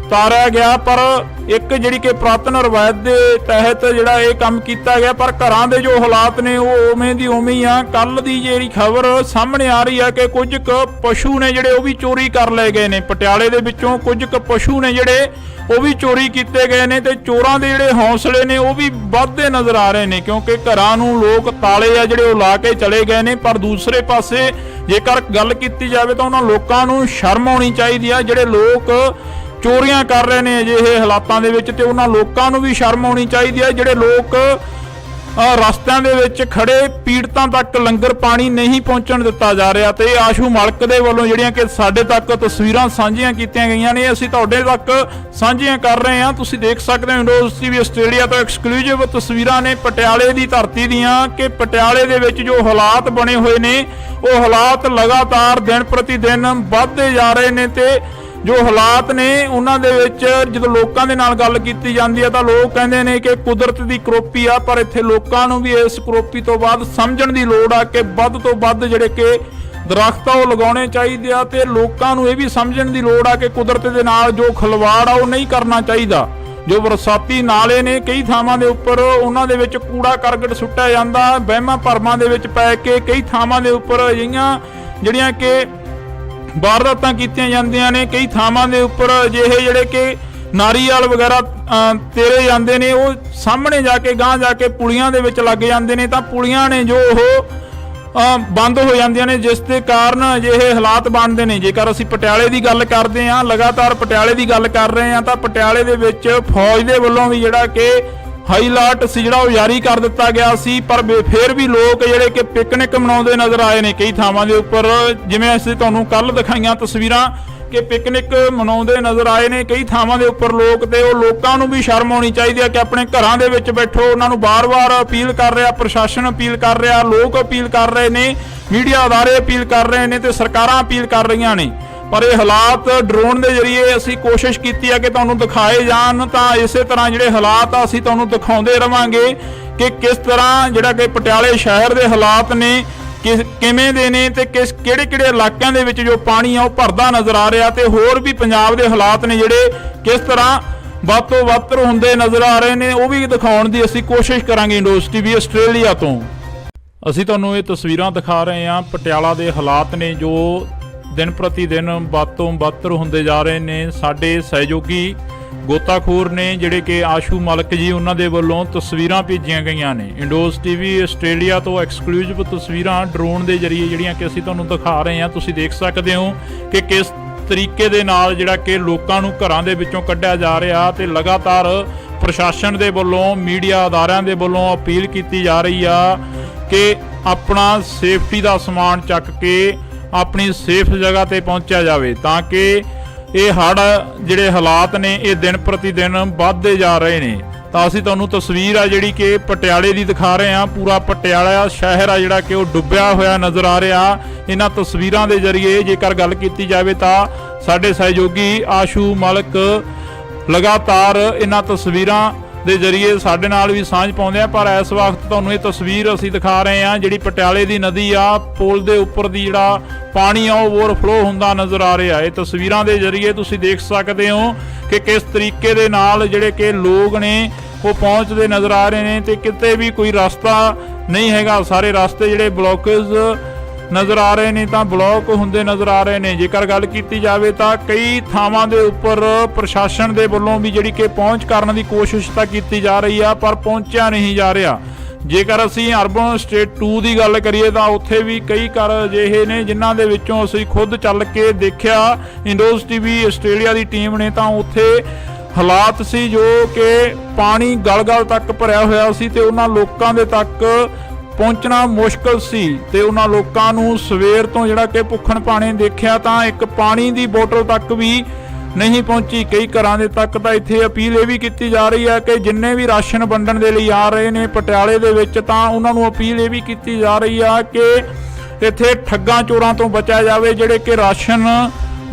ਤਾਰਿਆ ਗਿਆ ਪਰ ਇੱਕ ਜਿਹੜੀ ਕਿ ਪੁਰਾਤਨ ਰਵਾਇਤ ਦੇ ਤਹਿਤ ਜਿਹੜਾ ਇਹ ਕੰਮ ਕੀਤਾ ਗਿਆ ਪਰ ਘਰਾਂ ਦੇ ਜੋ ਹਾਲਾਤ ਨੇ ਉਹ ਉਵੇਂ ਦੀ ਉਵੇਂ ਹੀ ਆ। ਕੱਲ ਦੀ ਜਿਹੜੀ ਖਬਰ ਸਾਹਮਣੇ ਆ ਰਹੀ ਹੈ ਕਿ ਕੁਝ ਕੁ ਪਸ਼ੂ ਨੇ ਜਿਹੜੇ ਉਹ ਵੀ ਚੋਰੀ ਕਰ ਲਏ ਗਏ ਨੇ। ਪਟਿਆਲੇ ਦੇ ਵਿੱਚੋਂ ਕੁਝ ਕੁ ਪਸ਼ੂ ਨੇ ਜਿਹੜੇ ਉਹ ਵੀ ਚੋਰੀ ਕੀਤੇ ਗਏ ਨੇ ਤੇ ਚੋਰਾਂ ਦੇ ਜਿਹੜੇ ਹੌਸਲੇ ਨੇ ਉਹ ਵੀ ਵੱਧਦੇ ਨਜ਼ਰ ਆ ਰਹੇ ਨੇ ਕਿਉਂਕਿ ਘਰਾਂ ਨੂੰ ਲੋਕ ਤਾਲੇ ਆ ਜਿਹੜੇ ਉਹ ਲਾ ਕੇ ਚਲੇ ਗਏ ਨੇ। ਪਰ ਦੂਸਰੇ ਪਾਸੇ ਜੇਕਰ ਗੱਲ ਕੀਤੀ ਜਾਵੇ ਤਾਂ ਉਹਨਾਂ ਲੋਕਾਂ ਨੂੰ ਸ਼ਰਮ ਆਉਣੀ ਚਾਹੀਦੀ ਆ ਜਿਹੜੇ ਲੋਕ ਚੋਰੀਆਂ ਕਰ ਰਹੇ ਨੇ ਅਜਿਹੇ ਹਾਲਾਤਾਂ ਦੇ ਵਿੱਚ ਤੇ ਉਹਨਾਂ ਲੋਕਾਂ ਨੂੰ ਵੀ ਸ਼ਰਮ ਆਉਣੀ ਚਾਹੀਦੀ ਹੈ ਜਿਹੜੇ ਲੋਕ ਰਸਤਿਆਂ ਦੇ ਵਿੱਚ ਖੜੇ ਪੀੜਤਾਂ ਤੱਕ ਲੰਗਰ ਪਾਣੀ ਨਹੀਂ ਪਹੁੰਚਣ ਦਿੱਤਾ ਜਾ ਰਿਹਾ। ਤੇ ਆਸ਼ੂ ਮਲਕ ਦੇ ਵੱਲੋਂ ਜਿਹੜੀਆਂ ਕਿ ਸਾਡੇ ਤੱਕ ਤਸਵੀਰਾਂ ਸਾਂਝੀਆਂ ਕੀਤੀਆਂ ਗਈਆਂ ਨੇ ਅਸੀਂ ਤੁਹਾਡੇ ਤੱਕ ਸਾਂਝੀਆਂ ਕਰ ਰਹੇ ਹਾਂ। ਤੁਸੀਂ ਦੇਖ ਸਕਦੇ ਹੋ ਇੰਡੋਜ਼ ਟੀਵੀ ਆਸਟ੍ਰੇਲੀਆ ਤੋਂ ਐਕਸਕਲੂਸਿਵ ਤਸਵੀਰਾਂ ਨੇ ਪਟਿਆਲੇ ਦੀ ਧਰਤੀ ਦੀਆਂ ਕਿ ਪਟਿਆਲੇ ਦੇ ਵਿੱਚ ਜੋ ਹਾਲਾਤ ਬਣੇ ਹੋਏ ਨੇ ਉਹ ਹਾਲਾਤ ਲਗਾਤਾਰ ਦਿਨ ਪ੍ਰਤੀ ਦਿਨ ਵੱਧਦੇ ਜਾ ਰਹੇ ਨੇ ਤੇ ਜੋ ਹਾਲਾਤ ਨੇ ਉਹਨਾਂ ਦੇ ਵਿੱਚ ਜਦੋਂ ਲੋਕਾਂ ਦੇ ਨਾਲ ਗੱਲ ਕੀਤੀ ਜਾਂਦੀ ਹੈ ਤਾਂ ਲੋਕ ਕਹਿੰਦੇ ਨੇ ਕਿ ਕੁਦਰਤ ਦੀ ਕਰੋਪੀ ਆ ਪਰ ਇੱਥੇ ਲੋਕਾਂ ਨੂੰ ਵੀ ਇਸ ਕਰੋਪੀ ਤੋਂ ਬਾਅਦ ਸਮਝਣ ਦੀ ਲੋੜ ਆ ਕਿ ਵੱਧ ਤੋਂ ਵੱਧ ਜਿਹੜੇ ਕਿ ਦਰਖਤ ਆ ਉਹ ਲਗਾਉਣੇ ਚਾਹੀਦੇ ਆ ਤੇ ਲੋਕਾਂ ਨੂੰ ਇਹ ਵੀ ਸਮਝਣ ਦੀ ਲੋੜ ਆ ਕਿ ਕੁਦਰਤ ਦੇ ਨਾਲ ਜੋ ਖਿਲਵਾੜ ਆ ਉਹ ਨਹੀਂ ਕਰਨਾ ਚਾਹੀਦਾ। ਜੋ ਬਰਸਾਤੀ ਨਾਲੇ ਨੇ ਕਈ ਥਾਵਾਂ ਦੇ ਉੱਪਰ ਉਹਨਾਂ ਦੇ ਵਿੱਚ ਕੂੜਾ ਕਰਕਟ ਸੁੱਟਿਆ ਜਾਂਦਾ ਵਹਿਮਾਂ ਭਰਮਾਂ ਦੇ ਵਿੱਚ ਪੈ ਕੇ ਕਈ ਥਾਵਾਂ ਦੇ ਉੱਪਰ ਅਜਿਹੀਆਂ ਜਿਹੜੀਆਂ ਕਿ ਵਾਰਦਾਤਾਂ ਕੀਤੀਆਂ ਜਾਂਦੀਆਂ ਨੇ। ਕਈ ਥਾਵਾਂ ਦੇ ਉੱਪਰ ਅਜਿਹੇ ਜਿਹੜੇ ਕਿ ਨਾਰੀਅਲ ਵਗੈਰਾ ਤੇਰੇ ਜਾਂਦੇ ਨੇ ਉਹ ਸਾਹਮਣੇ ਜਾ ਕੇ ਗਾਂਹ ਜਾ ਕੇ ਪੁਲੀਆਂ ਦੇ ਵਿੱਚ ਲੱਗ ਜਾਂਦੇ ਨੇ ਤਾਂ ਪੁਲੀਆਂ ਨੇ ਜੋ ਉਹ ਬੰਦ ਹੋ ਜਾਂਦੀਆਂ ਨੇ ਜਿਸ ਦੇ ਕਾਰਨ ਅਜਿਹੇ ਹਾਲਾਤ ਬਣਦੇ ਨੇ। ਜੇਕਰ ਅਸੀਂ ਪਟਿਆਲੇ ਦੀ ਗੱਲ ਕਰਦੇ ਹਾਂ ਲਗਾਤਾਰ ਪਟਿਆਲੇ ਦੀ ਗੱਲ ਕਰ ਰਹੇ ਹਾਂ ਤਾਂ ਪਟਿਆਲੇ ਦੇ ਵਿੱਚ ਫੌਜ ਦੇ ਵੱਲੋਂ ਵੀ ਜਿਹੜਾ ਕਿ ਹਾਈ ਅਲਰਟ ਸੀ ਜਿਹੜਾ ਉਹ ਜਾਰੀ ਕਰ ਦਿੱਤਾ ਗਿਆ ਸੀ ਪਰ ਫਿਰ ਵੀ ਲੋਕ ਜਿਹੜੇ ਕਿ ਪਿਕਨਿਕ ਮਨਾਉਂਦੇ ਨਜ਼ਰ ਆਏ ਨੇ ਕਈ ਥਾਵਾਂ ਦੇ ਉੱਪਰ। ਜਿਵੇਂ ਅਸੀਂ ਤੁਹਾਨੂੰ ਕੱਲ ਦਿਖਾਈਆਂ ਤਸਵੀਰਾਂ ਕਿ ਪਿਕਨਿਕ ਮਨਾਉਂਦੇ ਨਜ਼ਰ ਆਏ ਨੇ ਕਈ ਥਾਵਾਂ ਦੇ ਉੱਪਰ ਲੋਕ ਤੇ ਉਹ ਲੋਕਾਂ ਨੂੰ ਵੀ ਸ਼ਰਮ ਆਉਣੀ ਚਾਹੀਦੀ ਹੈ ਕਿ ਆਪਣੇ ਘਰਾਂ ਦੇ ਵਿੱਚ ਬੈਠੋ। ਉਹਨਾਂ ਨੂੰ ਬਾਰ-ਬਾਰ ਅਪੀਲ ਕਰ ਰਿਹਾ, ਪ੍ਰਸ਼ਾਸਨ ਅਪੀਲ ਕਰ ਰਿਹਾ, ਲੋਕ ਅਪੀਲ ਕਰ ਰਹੇ ਨੇ, ਮੀਡੀਆ ਅਦਾਰੇ ਅਪੀਲ ਕਰ ਰਹੇ ਨੇ ਤੇ ਸਰਕਾਰਾਂ ਅਪੀਲ ਕਰ ਰਹੀਆਂ ਨੇ। ਪਰ ਇਹ ਹਾਲਾਤ ਡਰੋਨ ਦੇ ਜ਼ਰੀਏ ਅਸੀਂ ਕੋਸ਼ਿਸ਼ ਕੀਤੀ ਹੈ ਕਿ ਤੁਹਾਨੂੰ ਦਿਖਾਏ ਜਾਣ ਤਾਂ ਇਸੇ ਤਰ੍ਹਾਂ ਜਿਹੜੇ ਹਾਲਾਤ ਆ ਅਸੀਂ ਤੁਹਾਨੂੰ ਦਿਖਾਉਂਦੇ ਰਵਾਂਗੇ ਕਿ ਕਿਸ ਤਰ੍ਹਾਂ ਜਿਹੜਾ ਕਿ ਪਟਿਆਲੇ ਸ਼ਹਿਰ ਦੇ ਹਾਲਾਤ ਨੇ ਕਿਵੇਂ ਦੇ ਨੇ ਤੇ ਕਿਹੜੇ ਇਲਾਕਿਆਂ ਦੇ ਵਿੱਚ ਜੋ ਪਾਣੀ ਆ ਉਹ ਭਰਦਾ ਨਜ਼ਰ ਆ ਰਿਹਾ ਤੇ ਹੋਰ ਵੀ ਪੰਜਾਬ ਦੇ ਹਾਲਾਤ ਨੇ ਜਿਹੜੇ ਕਿਸ ਤਰ੍ਹਾਂ ਵੱਧ ਤੋਂ ਵੱਧ ਹੁੰਦੇ ਨਜ਼ਰ ਆ ਰਹੇ ਨੇ ਉਹ ਵੀ ਦਿਖਾਉਣ ਦੀ ਅਸੀਂ ਕੋਸ਼ਿਸ਼ ਕਰਾਂਗੇ। ਇੰਡੋਜ਼ ਟੀਵੀ ਆਸਟ੍ਰੇਲੀਆ ਤੋਂ ਅਸੀਂ ਤੁਹਾਨੂੰ ਇਹ ਤਸਵੀਰਾਂ ਦਿਖਾ ਰਹੇ ਹਾਂ ਪਟਿਆਲਾ ਦੇ ਹਾਲਾਤ ਨੇ ਜੋ ਦਿਨ ਪ੍ਰਤੀ ਦਿਨ ਵੱਧ ਤੋਂ ਵੱਧ ਹੁੰਦੇ ਜਾ ਰਹੇ ਨੇ। ਸਾਡੇ ਸਹਿਯੋਗੀ ਗੋਤਾਖੋਰ ਨੇ ਜਿਹੜੇ ਕਿ ਆਸ਼ੂ ਮਲਕ ਜੀ ਉਹਨਾਂ ਦੇ ਵੱਲੋਂ ਤਸਵੀਰਾਂ ਭੇਜੀਆਂ ਗਈਆਂ ਨੇ। ਇੰਡੋਜ਼ ਟੀਵੀ ਆਸਟ੍ਰੇਲੀਆ ਤੋਂ ਐਕਸਕਲੂਸਿਵ ਤਸਵੀਰਾਂ ਡਰੋਨ ਦੇ ਜ਼ਰੀਏ ਜਿਹੜੀਆਂ ਕਿ ਅਸੀਂ ਤੁਹਾਨੂੰ ਦਿਖਾ ਰਹੇ ਹਾਂ। ਤੁਸੀਂ ਦੇਖ ਸਕਦੇ ਹੋ ਕਿ ਕਿਸ ਤਰੀਕੇ ਦੇ ਨਾਲ ਜਿਹੜਾ ਕਿ ਲੋਕਾਂ ਨੂੰ ਘਰਾਂ ਦੇ ਵਿੱਚੋਂ ਕੱਢਿਆ ਜਾ ਰਿਹਾ ਤੇ ਲਗਾਤਾਰ ਪ੍ਰਸ਼ਾਸਨ ਦੇ ਵੱਲੋਂ ਮੀਡੀਆ ਅਦਾਰਿਆਂ ਦੇ ਵੱਲੋਂ ਅਪੀਲ ਕੀਤੀ ਜਾ ਰਹੀ ਆ ਕਿ ਆਪਣਾ ਸੇਫਟੀ ਦਾ ਸਮਾਨ ਚੱਕ ਕੇ ਆਪਣੀ ਸੇਫ ਜਗ੍ਹਾ ਤੇ ਪਹੁੰਚਿਆ ਜਾਵੇ ਤਾਂ ਕਿ ਇਹ ਹੜ੍ਹ ਜਿਹੜੇ ਹਾਲਾਤ ਨੇ ਇਹ ਦਿਨ ਪ੍ਰਤੀ ਦਿਨ ਵੱਧਦੇ ਜਾ ਰਹੇ ਨੇ। ਤਾਂ ਅਸੀਂ ਤੁਹਾਨੂੰ ਤਸਵੀਰ ਆ ਜਿਹੜੀ ਕਿ ਪਟਿਆਲੇ ਦੀ ਦਿਖਾ ਰਹੇ ਹਾਂ। ਪੂਰਾ ਪਟਿਆਲਾ ਸ਼ਹਿਰ ਆ ਜਿਹੜਾ ਕਿ ਉਹ ਡੁੱਬਿਆ ਹੋਇਆ ਨਜ਼ਰ ਆ ਰਿਹਾ ਇਹਨਾਂ ਤਸਵੀਰਾਂ ਦੇ ਜ਼ਰੀਏ। ਜੇਕਰ ਗੱਲ ਕੀਤੀ ਜਾਵੇ ਤਾਂ ਸਾਡੇ ਸਹਿਯੋਗੀ ਆਸ਼ੂ ਮਲਕ ਲਗਾਤਾਰ ਇਹਨਾਂ ਤਸਵੀਰਾਂ ਦੇ ਜ਼ਰੀਏ ਸਾਡੇ ਨਾਲ ਵੀ ਸਾਂਝ ਪਾਉਂਦੇ ਆ, ਪਰ ਇਸ ਵਕਤ ਤੁਹਾਨੂੰ ਇਹ ਤਸਵੀਰ ਅਸੀਂ ਦਿਖਾ ਰਹੇ ਹਾਂ ਜਿਹੜੀ ਪਟਿਆਲੇ ਦੀ ਨਦੀ ਆ, ਪੁਲ ਦੇ ਉੱਪਰ ਦੀ ਜਿਹੜਾ ਪਾਣੀ ਆ ਉਹ ਓਵਰਫਲੋ ਹੁੰਦਾ ਨਜ਼ਰ ਆ ਰਿਹਾ। ਇਹ ਤਸਵੀਰਾਂ ਦੇ ਜ਼ਰੀਏ ਤੁਸੀਂ ਦੇਖ ਸਕਦੇ ਹੋ ਕਿ ਕਿਸ ਤਰੀਕੇ ਦੇ ਨਾਲ ਜਿਹੜੇ ਕਿ ਲੋਕ ਨੇ ਉਹ ਪਹੁੰਚਦੇ ਨਜ਼ਰ ਆ ਰਹੇ ਨੇ ਤੇ ਕਿਤੇ ਵੀ ਕੋਈ ਰਸਤਾ ਨਹੀਂ ਹੈਗਾ। ਸਾਰੇ ਰਸਤੇ ਜਿਹੜੇ ਬਲੌਕੇਜ ਨਜ਼ਰ ਆ ਰਹੇ ਨੇ ਤਾਂ ਬਲੌਕ ਹੁੰਦੇ ਨਜ਼ਰ ਆ ਰਹੇ ਨੇ। ਜੇਕਰ ਗੱਲ ਕੀਤੀ ਜਾਵੇ ਤਾਂ ਕਈ ਥਾਵਾਂ ਦੇ ਉੱਪਰ ਪ੍ਰਸ਼ਾਸਨ ਦੇ ਵੱਲੋਂ ਵੀ ਜਿਹੜੀ ਕਿ ਪਹੁੰਚ ਕਰਨ ਦੀ ਕੋਸ਼ਿਸ਼ ਤਾਂ ਕੀਤੀ ਜਾ ਰਹੀ ਆ, ਪਰ ਪਹੁੰਚਿਆ ਨਹੀਂ ਜਾ ਰਿਹਾ। ਜੇਕਰ ਅਸੀਂ ਅਰਬਨ ਸਟੇਟ 2 ਦੀ ਗੱਲ ਕਰੀਏ ਤਾਂ ਉੱਥੇ ਵੀ ਕਈ ਘਰ ਅਜਿਹੇ ਨੇ ਜਿਨ੍ਹਾਂ ਦੇ ਵਿੱਚੋਂ ਅਸੀਂ ਖੁਦ ਚੱਲ ਕੇ ਦੇਖਿਆ। ਇੰਡੋਜ਼ ਟੀਵੀ ਆਸਟ੍ਰੇਲੀਆ ਦੀ ਟੀਮ ਨੇ ਤਾਂ ਉੱਥੇ ਹਾਲਾਤ ਸੀ ਜੋ ਕਿ ਪਾਣੀ ਗਲ-ਗਲ ਤੱਕ ਭਰਿਆ ਹੋਇਆ ਸੀ ਤੇ ਉਹਨਾਂ ਲੋਕਾਂ ਦੇ ਤੱਕ ਪਹੁੰਚਣਾ ਮੁਸ਼ਕਲ ਸੀ ਤੇ ਉਹਨਾਂ ਲੋਕਾਂ ਨੂੰ ਸਵੇਰ ਤੋਂ ਜਿਹੜਾ ਕਿ ਭੁੱਖਣ ਭਾਣੇ ਦੇਖਿਆ ਤਾਂ ਇੱਕ ਪਾਣੀ ਦੀ ਬੋਤਲ ਤੱਕ ਵੀ ਨਹੀਂ ਪਹੁੰਚੀ। ਕਈ ਘਰਾਂ ਦੇ ਤੱਕ ਤਾਂ ਇੱਥੇ ਅਪੀਲ ਇਹ ਵੀ ਕੀਤੀ ਜਾ ਰਹੀ ਹੈ ਕਿ ਜਿੰਨੇ ਵੀ ਰਾਸ਼ਨ ਵੰਡਣ ਦੇ ਲਈ ਆ ਰਹੇ ਨੇ ਪਟਿਆਲੇ ਦੇ ਵਿੱਚ ਤਾਂ ਉਹਨਾਂ ਨੂੰ ਅਪੀਲ ਇਹ ਵੀ ਕੀਤੀ ਜਾ ਰਹੀ ਆ ਕਿ ਇੱਥੇ ਠੱਗਾਂ ਚੋਰਾਂ ਤੋਂ ਬਚਿਆ ਜਾਵੇ ਜਿਹੜੇ ਕਿ ਰਾਸ਼ਨ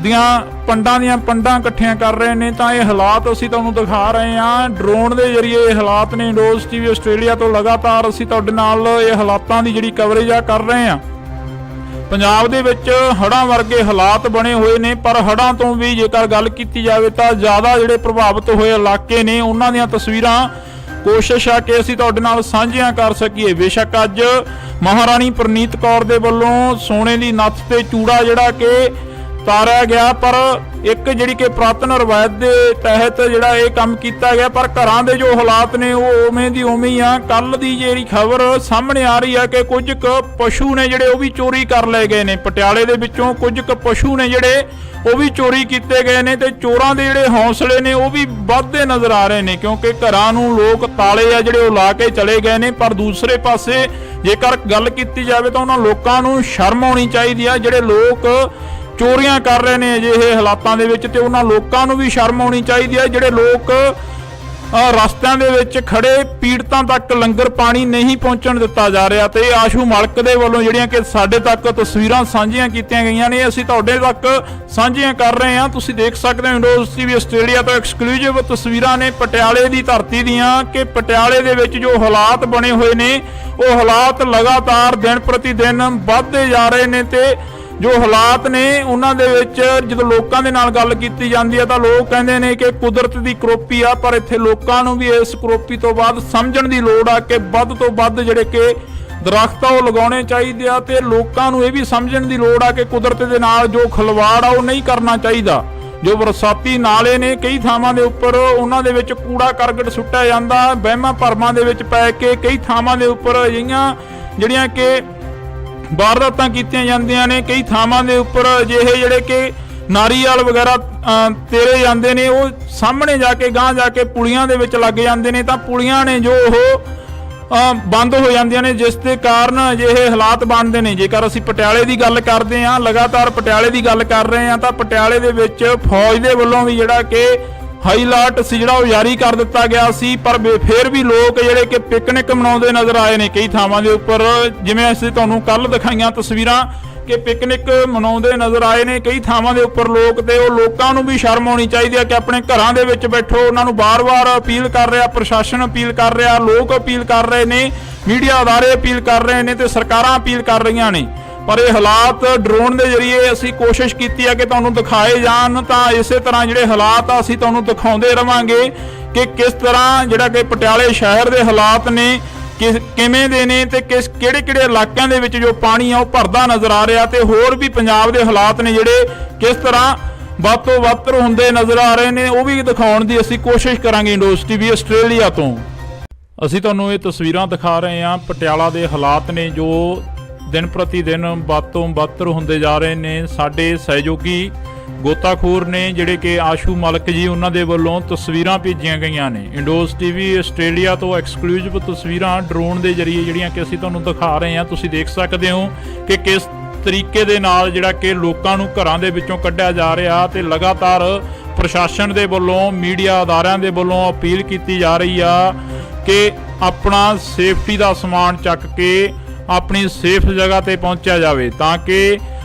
ਦੀਆਂ ਪੰਡਾਂ ਇਕੱਠੀਆਂ ਕਰ ਰਹੇ ਨੇ। ਤਾਂ ਇਹ ਹਾਲਾਤ ਅਸੀਂ ਤੁਹਾਨੂੰ ਦਿਖਾ ਰਹੇ ਹਾਂ ਡਰੋਨ ਦੇ ਜ਼ਰੀਏ। ਇਹ ਹਾਲਾਤ ਨੇ ਇੰਡੋਜ਼ ਟੀਵੀ ਆਸਟ੍ਰੇਲੀਆ ਤੋਂ ਲਗਾਤਾਰ ਅਸੀਂ ਤੁਹਾਡੇ ਨਾਲ ਇਹ ਹਾਲਾਤਾਂ ਦੀ ਜਿਹੜੀ ਕਵਰੇਜ ਆ ਕਰ ਰਹੇ ਹਾਂ। ਪੰਜਾਬ ਦੇ ਵਿੱਚ ਹੜ੍ਹਾਂ ਵਰਗੇ ਹਾਲਾਤ ਬਣੇ ਹੋਏ ਨੇ, ਪਰ ਹੜ੍ਹਾਂ ਤੋਂ ਵੀ ਜੇਕਰ ਗੱਲ ਕੀਤੀ ਜਾਵੇ ਤਾਂ ਜ਼ਿਆਦਾ ਜਿਹੜੇ ਪ੍ਰਭਾਵਿਤ ਹੋਏ ਇਲਾਕੇ ਨੇ ਉਹਨਾਂ ਦੀਆਂ ਤਸਵੀਰਾਂ ਕੋਸ਼ਿਸ਼ ਆ ਕਿ ਅਸੀਂ ਤੁਹਾਡੇ ਨਾਲ ਸਾਂਝੀਆਂ ਕਰ ਸਕੀਏ। ਬੇਸ਼ੱਕ ਅੱਜ ਮਹਾਰਾਣੀ ਪ੍ਰਨੀਤ ਕੌਰ ਦੇ ਵੱਲੋਂ ਸੋਨੇ ਦੀ ਨੱਥ ਤੇ ਚੂੜਾ ਜਿਹੜਾ ਕਿ ਤਾਰਿਆ ਗਿਆ, ਪਰ ਇੱਕ ਜਿਹੜੀ ਕਿ ਪੁਰਾਤਨ ਰਵਾਇਤ ਦੇ ਤਹਿਤ ਜਿਹੜਾ ਇਹ ਕੰਮ ਕੀਤਾ ਗਿਆ, ਪਰ ਘਰਾਂ ਦੇ ਜੋ ਹਾਲਾਤ ਨੇ ਉਹ ਉਵੇਂ ਦੀ ਉਵੇਂ ਹੀ ਆ। ਕੱਲ ਦੀ ਜਿਹੜੀ ਖਬਰ ਸਾਹਮਣੇ ਆ ਰਹੀ ਆ ਕਿ ਕੁਝ ਕੁ ਪਸ਼ੂ ਨੇ ਜਿਹੜੇ ਉਹ ਵੀ ਚੋਰੀ ਕਰ ਲਏ ਗਏ ਨੇ। ਪਟਿਆਲੇ ਦੇ ਵਿੱਚੋਂ ਕੁਝ ਕੁ ਪਸ਼ੂ ਨੇ ਜਿਹੜੇ ਉਹ ਵੀ ਚੋਰੀ ਕੀਤੇ ਗਏ ਨੇ ਤੇ ਚੋਰਾਂ ਦੇ ਜਿਹੜੇ ਹੌਸਲੇ ਨੇ ਉਹ ਵੀ ਵੱਧਦੇ ਨਜ਼ਰ ਆ ਰਹੇ ਨੇ, ਕਿਉਂਕਿ ਘਰਾਂ ਨੂੰ ਲੋਕ ਤਾਲੇ ਆ ਜਿਹੜੇ ਉਹ ਲਾ ਕੇ ਚਲੇ ਗਏ ਨੇ। ਪਰ ਦੂਸਰੇ ਪਾਸੇ ਜੇਕਰ ਗੱਲ ਕੀਤੀ ਜਾਵੇ ਤਾਂ ਉਹਨਾਂ ਲੋਕਾਂ ਨੂੰ ਸ਼ਰਮ ਆਉਣੀ ਚਾਹੀਦੀ ਆ ਜਿਹੜੇ ਲੋਕ ਚੋਰੀਆਂ ਕਰ ਰਹੇ ਨੇ ਅਜਿਹੇ ਹਾਲਾਤਾਂ ਦੇ ਵਿੱਚ, ਤੇ ਉਹਨਾਂ ਲੋਕਾਂ ਨੂੰ ਵੀ ਸ਼ਰਮ ਆਉਣੀ ਚਾਹੀਦੀ ਹੈ ਜਿਹੜੇ ਲੋਕ ਰਸਤਿਆਂ ਦੇ ਵਿੱਚ ਖੜੇ ਪੀੜਤਾਂ ਤੱਕ ਲੰਗਰ ਪਾਣੀ ਨਹੀਂ ਪਹੁੰਚਣ ਦਿੱਤਾ ਜਾ ਰਿਹਾ। ਤੇ ਆਸ਼ੂ ਮਲਕ ਦੇ ਵੱਲੋਂ ਜਿਹੜੀਆਂ ਕਿ ਸਾਡੇ ਤੱਕ ਤਸਵੀਰਾਂ ਸਾਂਝੀਆਂ ਕੀਤੀਆਂ ਗਈਆਂ ਨੇ ਅਸੀਂ ਤੁਹਾਡੇ ਤੱਕ ਸਾਂਝੀਆਂ ਕਰ ਰਹੇ ਹਾਂ। ਤੁਸੀਂ ਦੇਖ ਸਕਦੇ ਹੋ ਇੰਡੋਜ਼ ਟੀਵੀ ਆਸਟ੍ਰੇਲੀਆ ਤੋਂ ਐਕਸਕਲੂਸਿਵ ਤਸਵੀਰਾਂ ਨੇ ਪਟਿਆਲੇ ਦੀ ਧਰਤੀ ਦੀਆਂ ਕਿ ਪਟਿਆਲੇ ਦੇ ਵਿੱਚ ਜੋ ਹਾਲਾਤ ਬਣੇ ਹੋਏ ਨੇ ਉਹ ਹਾਲਾਤ ਲਗਾਤਾਰ ਦਿਨ ਪ੍ਰਤੀ ਦਿਨ ਵੱਧਦੇ ਜਾ ਰਹੇ ਨੇ ਤੇ ਜੋ ਹਾਲਾਤ ਨੇ ਉਹਨਾਂ ਦੇ ਵਿੱਚ ਜਦੋਂ ਲੋਕਾਂ ਦੇ ਨਾਲ ਗੱਲ ਕੀਤੀ ਜਾਂਦੀ ਹੈ ਤਾਂ ਲੋਕ ਕਹਿੰਦੇ ਨੇ ਕਿ ਕੁਦਰਤ ਦੀ ਕਰੋਪੀ ਆ, ਪਰ ਇੱਥੇ ਲੋਕਾਂ ਨੂੰ ਵੀ ਇਸ ਕਰੋਪੀ ਤੋਂ ਬਾਅਦ ਸਮਝਣ ਦੀ ਲੋੜ ਆ ਕਿ ਵੱਧ ਤੋਂ ਵੱਧ ਜਿਹੜੇ ਕਿ ਦਰਖਤ ਆ ਉਹ ਲਗਾਉਣੇ ਚਾਹੀਦੇ ਆ ਤੇ ਲੋਕਾਂ ਨੂੰ ਇਹ ਵੀ ਸਮਝਣ ਦੀ ਲੋੜ ਆ ਕਿ ਕੁਦਰਤ ਦੇ ਨਾਲ ਜੋ ਖਿਲਵਾੜ ਆ ਉਹ ਨਹੀਂ ਕਰਨਾ ਚਾਹੀਦਾ। ਜੋ ਬਰਸਾਤੀ ਨਾਲੇ ਨੇ ਕਈ ਥਾਵਾਂ ਦੇ ਉੱਪਰ ਉਹਨਾਂ ਦੇ ਵਿੱਚ ਕੂੜਾ ਕਰਕਟ ਸੁੱਟਿਆ ਜਾਂਦਾ, ਵਹਿਮਾਂ ਭਰਮਾਂ ਦੇ ਵਿੱਚ ਪੈ ਕੇ ਕਈ ਥਾਵਾਂ ਦੇ ਉੱਪਰ ਅਜਿਹੀਆਂ ਜਿਹੜੀਆਂ ਕਿ ਵਾਰਦਾਤਾਂ ਕੀਤੀਆਂ ਜਾਂਦੀਆਂ ਨੇ। ਕਈ ਥਾਵਾਂ ਦੇ ਉੱਪਰ ਅਜਿਹੇ ਜਿਹੜੇ ਕਿ ਨਾਰੀਅਲ ਵਗੈਰਾ ਤੇਰੇ ਜਾਂਦੇ ਨੇ ਉਹ ਸਾਹਮਣੇ ਜਾ ਕੇ ਗਾਂਹ ਜਾ ਕੇ ਪੁਲੀਆਂ ਦੇ ਵਿੱਚ ਲੱਗ ਜਾਂਦੇ ਨੇ ਤਾਂ ਪੁਲੀਆਂ ਨੇ ਜੋ ਉਹ ਬੰਦ ਹੋ ਜਾਂਦੀਆਂ ਨੇ, ਜਿਸ ਦੇ ਕਾਰਨ ਅਜਿਹੇ ਹਾਲਾਤ ਬਣਦੇ ਨੇ। ਜੇਕਰ ਅਸੀਂ ਪਟਿਆਲੇ ਦੀ ਗੱਲ ਕਰਦੇ ਹਾਂ, ਲਗਾਤਾਰ ਪਟਿਆਲੇ ਦੀ ਗੱਲ ਕਰ ਰਹੇ ਹਾਂ, ਤਾਂ ਪਟਿਆਲੇ ਦੇ ਵਿੱਚ ਫੌਜ ਦੇ ਵੱਲੋਂ ਵੀ ਜਿਹੜਾ ਕਿ ਹਾਈ ਅਲਰਟ ਸੀ ਜਿਹੜਾ ਉਹ ਜਾਰੀ ਕਰ ਦਿੱਤਾ ਗਿਆ ਸੀ, ਪਰ ਫਿਰ ਵੀ ਲੋਕ ਜਿਹੜੇ ਕਿ ਪਿਕਨਿਕ ਮਨਾਉਂਦੇ ਨਜ਼ਰ ਆਏ ਨੇ ਕਈ ਥਾਵਾਂ ਦੇ ਉੱਪਰ। ਜਿਵੇਂ ਅਸੀਂ ਤੁਹਾਨੂੰ ਕੱਲ ਦਿਖਾਈਆਂ ਤਸਵੀਰਾਂ ਕਿ ਪਿਕਨਿਕ ਮਨਾਉਂਦੇ ਨਜ਼ਰ ਆਏ ਨੇ ਕਈ ਥਾਵਾਂ ਦੇ ਉੱਪਰ ਲੋਕ, ਤੇ ਉਹ ਲੋਕਾਂ ਨੂੰ ਵੀ ਸ਼ਰਮ ਆਉਣੀ ਚਾਹੀਦੀ ਹੈ ਕਿ ਆਪਣੇ ਘਰਾਂ ਦੇ ਵਿੱਚ ਬੈਠੋ। ਉਹਨਾਂ ਨੂੰ ਬਾਰ-ਬਾਰ ਅਪੀਲ ਕਰ ਰਿਹਾ, ਪ੍ਰਸ਼ਾਸਨ ਅਪੀਲ ਕਰ ਰਿਹਾ, ਲੋਕ ਅਪੀਲ ਕਰ ਰਹੇ ਨੇ, ਮੀਡੀਆ ਅਦਾਰੇ ਅਪੀਲ ਕਰ ਰਹੇ ਨੇ ਤੇ ਸਰਕਾਰਾਂ ਅਪੀਲ ਕਰ ਰਹੀਆਂ ਨੇ। ਪਰ ਇਹ ਹਾਲਾਤ ਡਰੋਨ ਦੇ ਜ਼ਰੀਏ ਅਸੀਂ ਕੋਸ਼ਿਸ਼ ਕੀਤੀ ਹੈ ਕਿ ਤੁਹਾਨੂੰ ਦਿਖਾਏ ਜਾਣ, ਤਾਂ ਇਸੇ ਤਰ੍ਹਾਂ ਜਿਹੜੇ ਹਾਲਾਤ ਆ ਅਸੀਂ ਤੁਹਾਨੂੰ ਦਿਖਾਉਂਦੇ ਰਵਾਂਗੇ ਕਿ ਕਿਸ ਤਰ੍ਹਾਂ ਜਿਹੜਾ ਕਿ ਪਟਿਆਲੇ ਸ਼ਹਿਰ ਦੇ ਹਾਲਾਤ ਨੇ ਕਿਵੇਂ ਦੇ ਨੇ ਤੇ ਕਿਹੜੇ ਇਲਾਕਿਆਂ ਦੇ ਵਿੱਚ ਜੋ ਪਾਣੀ ਆ ਉਹ ਭਰਦਾ ਨਜ਼ਰ ਆ ਰਿਹਾ, ਤੇ ਹੋਰ ਵੀ ਪੰਜਾਬ ਦੇ ਹਾਲਾਤ ਨੇ ਜਿਹੜੇ ਕਿਸ ਤਰ੍ਹਾਂ ਵੱਧ ਤੋਂ ਵੱਧ ਹੁੰਦੇ ਨਜ਼ਰ ਆ ਰਹੇ ਨੇ ਉਹ ਵੀ ਦਿਖਾਉਣ ਦੀ ਅਸੀਂ ਕੋਸ਼ਿਸ਼ ਕਰਾਂਗੇ। ਇੰਡੋਜ਼ ਟੀਵੀ ਆਸਟ੍ਰੇਲੀਆ ਤੋਂ ਅਸੀਂ ਤੁਹਾਨੂੰ ਇਹ ਤਸਵੀਰਾਂ ਦਿਖਾ ਰਹੇ ਹਾਂ। ਪਟਿਆਲਾ ਦੇ ਹਾਲਾਤ ਨੇ ਜੋ ਦਿਨ ਪ੍ਰਤੀ ਦਿਨ ਵੱਧ ਤੋਂ ਵੱਧ ਹੁੰਦੇ ਜਾ ਰਹੇ ਨੇ। ਸਾਡੇ ਸਹਿਯੋਗੀ ਗੋਤਾਖੋਰ ਨੇ ਜਿਹੜੇ ਕਿ ਆਸ਼ੂ ਮਲਕ ਜੀ ਉਹਨਾਂ ਦੇ ਵੱਲੋਂ ਤਸਵੀਰਾਂ ਭੇਜੀਆਂ ਗਈਆਂ ਨੇ। ਇੰਡੋਜ਼ ਟੀਵੀ ਆਸਟ੍ਰੇਲੀਆ ਤੋਂ ਐਕਸਕਲੂਸਿਵ ਤਸਵੀਰਾਂ ਡਰੋਨ ਦੇ ਜ਼ਰੀਏ ਜਿਹੜੀਆਂ ਕਿ ਅਸੀਂ ਤੁਹਾਨੂੰ ਦਿਖਾ ਰਹੇ ਹਾਂ। ਤੁਸੀਂ ਦੇਖ ਸਕਦੇ ਹੋ ਕਿ ਕਿਸ ਤਰੀਕੇ ਦੇ ਨਾਲ ਜਿਹੜਾ ਕਿ ਲੋਕਾਂ ਨੂੰ ਘਰਾਂ ਦੇ ਵਿੱਚੋਂ ਕੱਢਿਆ ਜਾ ਰਿਹਾ ਤੇ ਲਗਾਤਾਰ ਪ੍ਰਸ਼ਾਸਨ ਦੇ ਵੱਲੋਂ ਮੀਡੀਆ ਅਦਾਰਿਆਂ ਦੇ ਵੱਲੋਂ ਅਪੀਲ ਕੀਤੀ ਜਾ ਰਹੀ ਆ ਕਿ ਆਪਣਾ ਸੇਫਟੀ ਦਾ ਸਮਾਨ ਚੱਕ ਕੇ ਆਪਣੀ ਸੇਫ ਜਗ੍ਹਾ ਤੇ ਪਹੁੰਚਿਆ ਜਾਵੇ, ਤਾਂ ਕਿ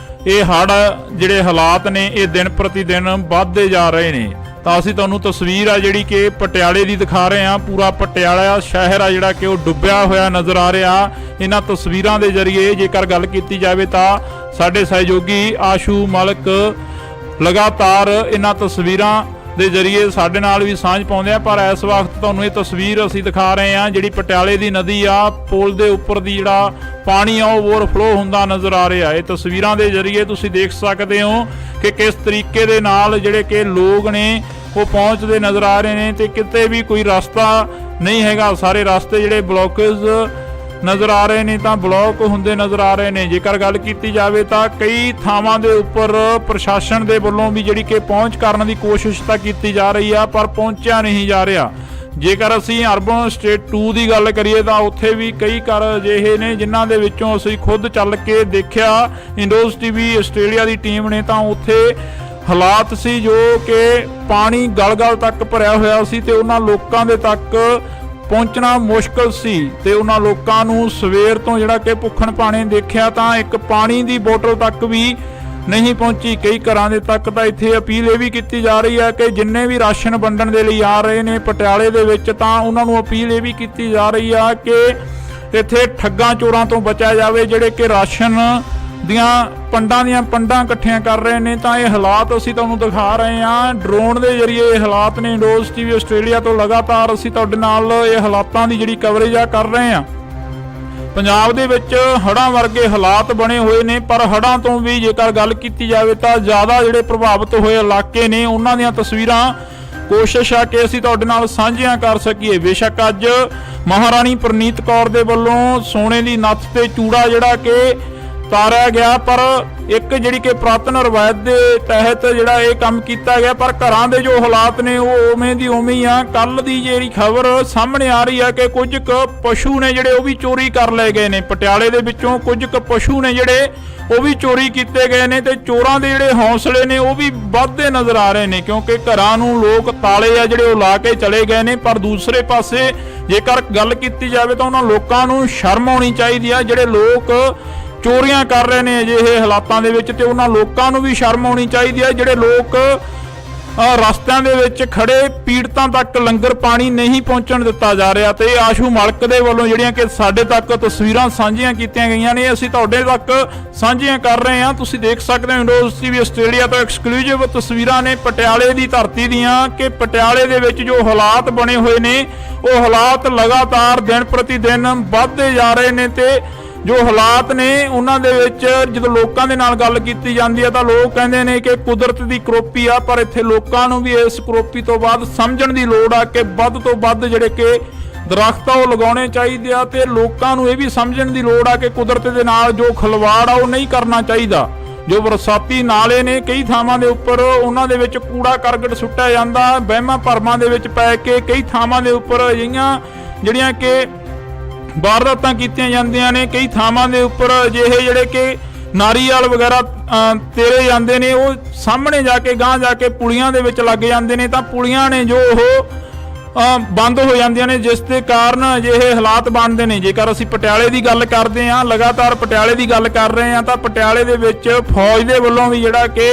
ਇਹ ਹੜ੍ਹ ਜਿਹੜੇ ਹਾਲਾਤ ਨੇ ਇਹ ਦਿਨ ਪ੍ਰਤੀ ਦਿਨ ਵੱਧਦੇ ਜਾ ਰਹੇ ਨੇ। ਤਾਂ ਅਸੀਂ ਤੁਹਾਨੂੰ ਤਸਵੀਰ ਆ ਜਿਹੜੀ ਕਿ ਪਟਿਆਲੇ ਦੀ ਦਿਖਾ ਰਹੇ ਹਾਂ। ਪੂਰਾ ਪਟਿਆਲਾ ਸ਼ਹਿਰ ਆ ਜਿਹੜਾ ਕਿ ਉਹ ਡੁੱਬਿਆ ਹੋਇਆ ਨਜ਼ਰ ਆ ਰਿਹਾ। ਇਹਨਾਂ ਤਸਵੀਰਾਂ ਦੇ ਜ਼ਰੀਏ ਜੇਕਰ ਗੱਲ ਕੀਤੀ ਜਾਵੇ ਤਾਂ ਸਾਡੇ ਸਹਿਯੋਗੀ ਆਸ਼ੂ ਮਲਕ ਲਗਾਤਾਰ ਇਹਨਾਂ ਤਸਵੀਰਾਂ ਦੇ ਜ਼ਰੀਏ ਸਾਡੇ ਨਾਲ ਵੀ ਸਾਂਝ ਪਾਉਂਦੇ ਆ, ਪਰ ਇਸ ਵਕਤ ਤੁਹਾਨੂੰ ਇਹ ਤਸਵੀਰ ਅਸੀਂ ਦਿਖਾ ਰਹੇ ਹਾਂ ਜਿਹੜੀ ਪਟਿਆਲੇ ਦੀ ਨਦੀ ਆ, ਪੁਲ ਦੇ ਉੱਪਰ ਦੀ ਜਿਹੜਾ ਪਾਣੀ ਆ ਉਹ ਓਵਰਫਲੋ ਹੁੰਦਾ ਨਜ਼ਰ ਆ ਰਿਹਾ। ਇਹ ਤਸਵੀਰਾਂ ਦੇ ਜ਼ਰੀਏ ਤੁਸੀਂ ਦੇਖ ਸਕਦੇ ਹੋ ਕਿ ਕਿਸ ਤਰੀਕੇ ਦੇ ਨਾਲ ਜਿਹੜੇ ਕਿ ਲੋਕ ਨੇ ਉਹ ਪਹੁੰਚਦੇ ਨਜ਼ਰ ਆ ਰਹੇ ਨੇ ਤੇ ਕਿਤੇ ਵੀ ਕੋਈ ਰਸਤਾ ਨਹੀਂ ਹੈਗਾ। ਸਾਰੇ ਰਸਤੇ ਜਿਹੜੇ ਬਲੌਕੇਜ ਨਜ਼ਰ ਆ ਰਹੇ ਨੇ ਤਾਂ ਬਲੌਕ ਹੁੰਦੇ ਨਜ਼ਰ ਆ ਰਹੇ ਨੇ। ਜੇਕਰ ਗੱਲ ਕੀਤੀ ਜਾਵੇ ਤਾਂ ਕਈ ਥਾਵਾਂ ਦੇ ਉੱਪਰ ਪ੍ਰਸ਼ਾਸਨ ਦੇ ਵੱਲੋਂ ਵੀ ਜਿਹੜੀ ਕਿ ਪਹੁੰਚ ਕਰਨ ਦੀ ਕੋਸ਼ਿਸ਼ ਤਾਂ ਕੀਤੀ ਜਾ ਰਹੀ ਆ, ਪਰ ਪਹੁੰਚਿਆ ਨਹੀਂ ਜਾ ਰਿਹਾ। ਜੇਕਰ ਅਸੀਂ ਅਰਬਨ ਸਟੇਟ 2 ਦੀ ਗੱਲ ਕਰੀਏ ਤਾਂ ਉੱਥੇ ਵੀ ਕਈ ਘਰ ਅਜਿਹੇ ਨੇ ਜਿਨ੍ਹਾਂ ਦੇ ਵਿੱਚੋਂ ਅਸੀਂ ਖੁਦ ਚੱਲ ਕੇ ਦੇਖਿਆ। ਇੰਡੋਜ਼ ਟੀਵੀ ਆਸਟ੍ਰੇਲੀਆ ਦੀ ਟੀਮ ਨੇ ਤਾਂ ਉੱਥੇ ਹਾਲਾਤ ਸੀ ਜੋ ਕਿ ਪਾਣੀ ਗਲ-ਗਲ ਤੱਕ ਭਰਿਆ ਹੋਇਆ ਸੀ ਤੇ ਉਹਨਾਂ ਲੋਕਾਂ ਦੇ ਤੱਕ ਪਹੁੰਚਣਾ ਮੁਸ਼ਕਲ ਸੀ ਤੇ ਉਹਨਾਂ ਲੋਕਾਂ ਨੂੰ ਸਵੇਰ ਤੋਂ ਜਿਹੜਾ ਕਿ ਭੁੱਖਣ ਭਾਣੇ ਦੇਖਿਆ ਤਾਂ ਇੱਕ ਪਾਣੀ ਦੀ ਬੋਤਲ ਤੱਕ ਵੀ ਨਹੀਂ ਪਹੁੰਚੀ। ਕਈ ਘਰਾਂ ਦੇ ਤੱਕ ਤਾਂ ਇੱਥੇ ਅਪੀਲ ਇਹ ਵੀ ਕੀਤੀ ਜਾ ਰਹੀ ਹੈ ਕਿ ਜਿੰਨੇ ਵੀ ਰਾਸ਼ਨ ਵੰਡਣ ਦੇ ਲਈ ਆ ਰਹੇ ਨੇ ਪਟਿਆਲੇ ਦੇ ਵਿੱਚ ਤਾਂ ਉਹਨਾਂ ਨੂੰ ਅਪੀਲ ਇਹ ਵੀ ਕੀਤੀ ਜਾ ਰਹੀ ਆ ਕਿ ਇੱਥੇ ਠੱਗਾਂ ਚੋਰਾਂ ਤੋਂ ਬਚਿਆ ਜਾਵੇ ਜਿਹੜੇ ਕਿ ਰਾਸ਼ਨ ਦੀਆਂ ਪੰਡਾਂ ਇਕੱਠੀਆਂ ਕਰ ਰਹੇ ਨੇ। ਤਾਂ ਇਹ ਹਾਲਾਤ ਅਸੀਂ ਤੁਹਾਨੂੰ ਦਿਖਾ ਰਹੇ ਹਾਂ ਡਰੋਨ ਦੇ ਜ਼ਰੀਏ। ਇਹ ਹਾਲਾਤ ਨੇ ਇੰਡੋਜ਼ ਟੀਵੀ ਆਸਟ੍ਰੇਲੀਆ ਤੋਂ ਲਗਾਤਾਰ ਅਸੀਂ ਤੁਹਾਡੇ ਨਾਲ ਇਹ ਹਾਲਾਤਾਂ ਦੀ ਜਿਹੜੀ ਕਵਰੇਜ ਆ ਕਰ ਰਹੇ ਹਾਂ। ਪੰਜਾਬ ਦੇ ਵਿੱਚ ਹੜ੍ਹਾਂ ਵਰਗੇ ਹਾਲਾਤ ਬਣੇ ਹੋਏ ਨੇ, ਪਰ ਹੜ੍ਹਾਂ ਤੋਂ ਵੀ ਜੇਕਰ ਗੱਲ ਕੀਤੀ ਜਾਵੇ ਤਾਂ ਜ਼ਿਆਦਾ ਜਿਹੜੇ ਪ੍ਰਭਾਵਿਤ ਹੋਏ ਇਲਾਕੇ ਨੇ ਉਹਨਾਂ ਦੀਆਂ ਤਸਵੀਰਾਂ ਕੋਸ਼ਿਸ਼ ਆ ਕਿ ਅਸੀਂ ਤੁਹਾਡੇ ਨਾਲ ਸਾਂਝੀਆਂ ਕਰ ਸਕੀਏ। ਬੇਸ਼ੱਕ ਅੱਜ ਮਹਾਰਾਣੀ ਪ੍ਰਨੀਤ ਕੌਰ ਦੇ ਵੱਲੋਂ ਸੋਨੇ ਦੀ ਨੱਥ ਤੇ ਚੂੜਾ ਜਿਹੜਾ ਕਿ ਤਾਰਿਆ ਗਿਆ, ਪਰ ਇੱਕ ਜਿਹੜੀ ਕਿ ਪੁਰਾਤਨ ਰਵਾਇਤ ਦੇ ਤਹਿਤ ਜਿਹੜਾ ਇਹ ਕੰਮ ਕੀਤਾ ਗਿਆ, ਪਰ ਘਰਾਂ ਦੇ ਜੋ ਹਾਲਾਤ ਨੇ ਉਹ ਉਵੇਂ ਦੀ ਉਵੇਂ ਹੀ ਆ। ਕੱਲ ਦੀ ਜਿਹੜੀ ਖਬਰ ਸਾਹਮਣੇ ਆ ਰਹੀ ਆ ਕਿ ਕੁਝ ਕੁ ਪਸ਼ੂ ਨੇ ਜਿਹੜੇ ਉਹ ਵੀ ਚੋਰੀ ਕਰ ਲਏ ਗਏ ਨੇ। ਪਟਿਆਲੇ ਦੇ ਵਿੱਚੋਂ ਕੁਝ ਕੁ ਪਸ਼ੂ ਨੇ ਜਿਹੜੇ ਉਹ ਵੀ ਚੋਰੀ ਕੀਤੇ ਗਏ ਨੇ ਤੇ ਚੋਰਾਂ ਦੇ ਜਿਹੜੇ ਹੌਸਲੇ ਨੇ ਉਹ ਵੀ ਵੱਧਦੇ ਨਜ਼ਰ ਆ ਰਹੇ ਨੇ, ਕਿਉਂਕਿ ਘਰਾਂ ਨੂੰ ਲੋਕ ਤਾਲੇ ਆ ਜਿਹੜੇ ਉਹ ਲਾ ਕੇ ਚਲੇ ਗਏ ਨੇ। ਪਰ ਦੂਸਰੇ ਪਾਸੇ ਜੇਕਰ ਗੱਲ ਕੀਤੀ ਜਾਵੇ ਤਾਂ ਉਹਨਾਂ ਲੋਕਾਂ ਨੂੰ ਸ਼ਰਮ ਆਉਣੀ ਚਾਹੀਦੀ ਆ ਜਿਹੜੇ ਲੋਕ ਚੋਰੀਆਂ ਕਰ ਰਹੇ ਨੇ ਅਜਿਹੇ ਹਾਲਾਤਾਂ ਦੇ ਵਿੱਚ, ਤੇ ਉਹਨਾਂ ਲੋਕਾਂ ਨੂੰ ਵੀ ਸ਼ਰਮ ਆਉਣੀ ਚਾਹੀਦੀ ਹੈ ਜਿਹੜੇ ਲੋਕ ਰਸਤਿਆਂ ਦੇ ਵਿੱਚ ਖੜੇ ਪੀੜਤਾਂ ਤੱਕ ਲੰਗਰ ਪਾਣੀ ਨਹੀਂ ਪਹੁੰਚਣ ਦਿੱਤਾ ਜਾ ਰਿਹਾ। ਤੇ ਆਸ਼ੂ ਮਲਕ ਦੇ ਵੱਲੋਂ ਜਿਹੜੀਆਂ ਕਿ ਸਾਡੇ ਤੱਕ ਤਸਵੀਰਾਂ ਸਾਂਝੀਆਂ ਕੀਤੀਆਂ ਗਈਆਂ ਨੇ ਅਸੀਂ ਤੁਹਾਡੇ ਤੱਕ ਸਾਂਝੀਆਂ ਕਰ ਰਹੇ ਹਾਂ। ਤੁਸੀਂ ਦੇਖ ਸਕਦੇ ਹੋ ਇੰਡੋਜ਼ ਟੀਵੀ ਆਸਟ੍ਰੇਲੀਆ ਤੋਂ ਐਕਸਕਲੂਸਿਵ ਤਸਵੀਰਾਂ ਨੇ ਪਟਿਆਲੇ ਦੀ ਧਰਤੀ ਦੀਆਂ ਕਿ ਪਟਿਆਲੇ ਦੇ ਵਿੱਚ ਜੋ ਹਾਲਾਤ ਬਣੇ ਹੋਏ ਨੇ ਉਹ ਹਾਲਾਤ ਲਗਾਤਾਰ ਦਿਨ ਪ੍ਰਤੀ ਦਿਨ ਵੱਧਦੇ ਜਾ ਰਹੇ ਨੇ। ਤੇ ਜੋ ਹਾਲਾਤ ਨੇ ਉਹਨਾਂ ਦੇ ਵਿੱਚ ਜਦੋਂ ਲੋਕਾਂ ਦੇ ਨਾਲ ਗੱਲ ਕੀਤੀ ਜਾਂਦੀ ਹੈ ਤਾਂ ਲੋਕ ਕਹਿੰਦੇ ਨੇ ਕਿ ਕੁਦਰਤ ਦੀ ਕਰੋਪੀ ਆ, ਪਰ ਇੱਥੇ ਲੋਕਾਂ ਨੂੰ ਵੀ ਇਸ ਕਰੋਪੀ ਤੋਂ ਬਾਅਦ ਸਮਝਣ ਦੀ ਲੋੜ ਆ ਕਿ ਵੱਧ ਤੋਂ ਵੱਧ ਜਿਹੜੇ ਕਿ ਦਰਖਤ ਆ ਉਹ ਲਗਾਉਣੇ ਚਾਹੀਦੇ ਆ ਤੇ ਲੋਕਾਂ ਨੂੰ ਇਹ ਵੀ ਸਮਝਣ ਦੀ ਲੋੜ ਆ ਕਿ ਕੁਦਰਤ ਦੇ ਨਾਲ ਜੋ ਖਿਲਵਾੜ ਆ ਉਹ ਨਹੀਂ ਕਰਨਾ ਚਾਹੀਦਾ। ਜੋ ਬਰਸਾਤੀ ਨਾਲੇ ਨੇ ਕਈ ਥਾਵਾਂ ਦੇ ਉੱਪਰ ਉਹਨਾਂ ਦੇ ਵਿੱਚ ਕੂੜਾ ਕਰਕਟ ਸੁੱਟਿਆ ਜਾਂਦਾ, ਵਹਿਮਾਂ ਭਰਮਾਂ ਦੇ ਵਿੱਚ ਪੈ ਕੇ ਕਈ ਥਾਵਾਂ ਦੇ ਉੱਪਰ ਅਜਿਹੀਆਂ ਜਿਹੜੀਆਂ ਕਿ ਵਾਰਦਾਤਾਂ ਕੀਤੀਆਂ ਜਾਂਦੀਆਂ ਨੇ। ਕਈ ਥਾਵਾਂ ਦੇ ਉੱਪਰ ਅਜਿਹੇ ਜਿਹੜੇ ਕਿ ਨਾਰੀਅਲ ਵਗੈਰਾ ਤੇਰੇ ਜਾਂਦੇ ਨੇ ਉਹ ਸਾਹਮਣੇ ਜਾ ਕੇ ਗਾਂਹ ਜਾ ਕੇ ਪੁਲੀਆਂ ਦੇ ਵਿੱਚ ਲੱਗ ਜਾਂਦੇ ਨੇ, ਤਾਂ ਪੁਲੀਆਂ ਨੇ ਜੋ ਉਹ ਬੰਦ ਹੋ ਜਾਂਦੀਆਂ ਨੇ, ਜਿਸ ਦੇ ਕਾਰਨ ਅਜਿਹੇ ਹਾਲਾਤ ਬਣਦੇ ਨੇ। ਜੇਕਰ ਅਸੀਂ ਪਟਿਆਲੇ ਦੀ ਗੱਲ ਕਰਦੇ ਹਾਂ, ਲਗਾਤਾਰ ਪਟਿਆਲੇ ਦੀ ਗੱਲ ਕਰ ਰਹੇ ਹਾਂ, ਤਾਂ ਪਟਿਆਲੇ ਦੇ ਵਿੱਚ ਫੌਜ ਦੇ ਵੱਲੋਂ ਵੀ ਜਿਹੜਾ ਕਿ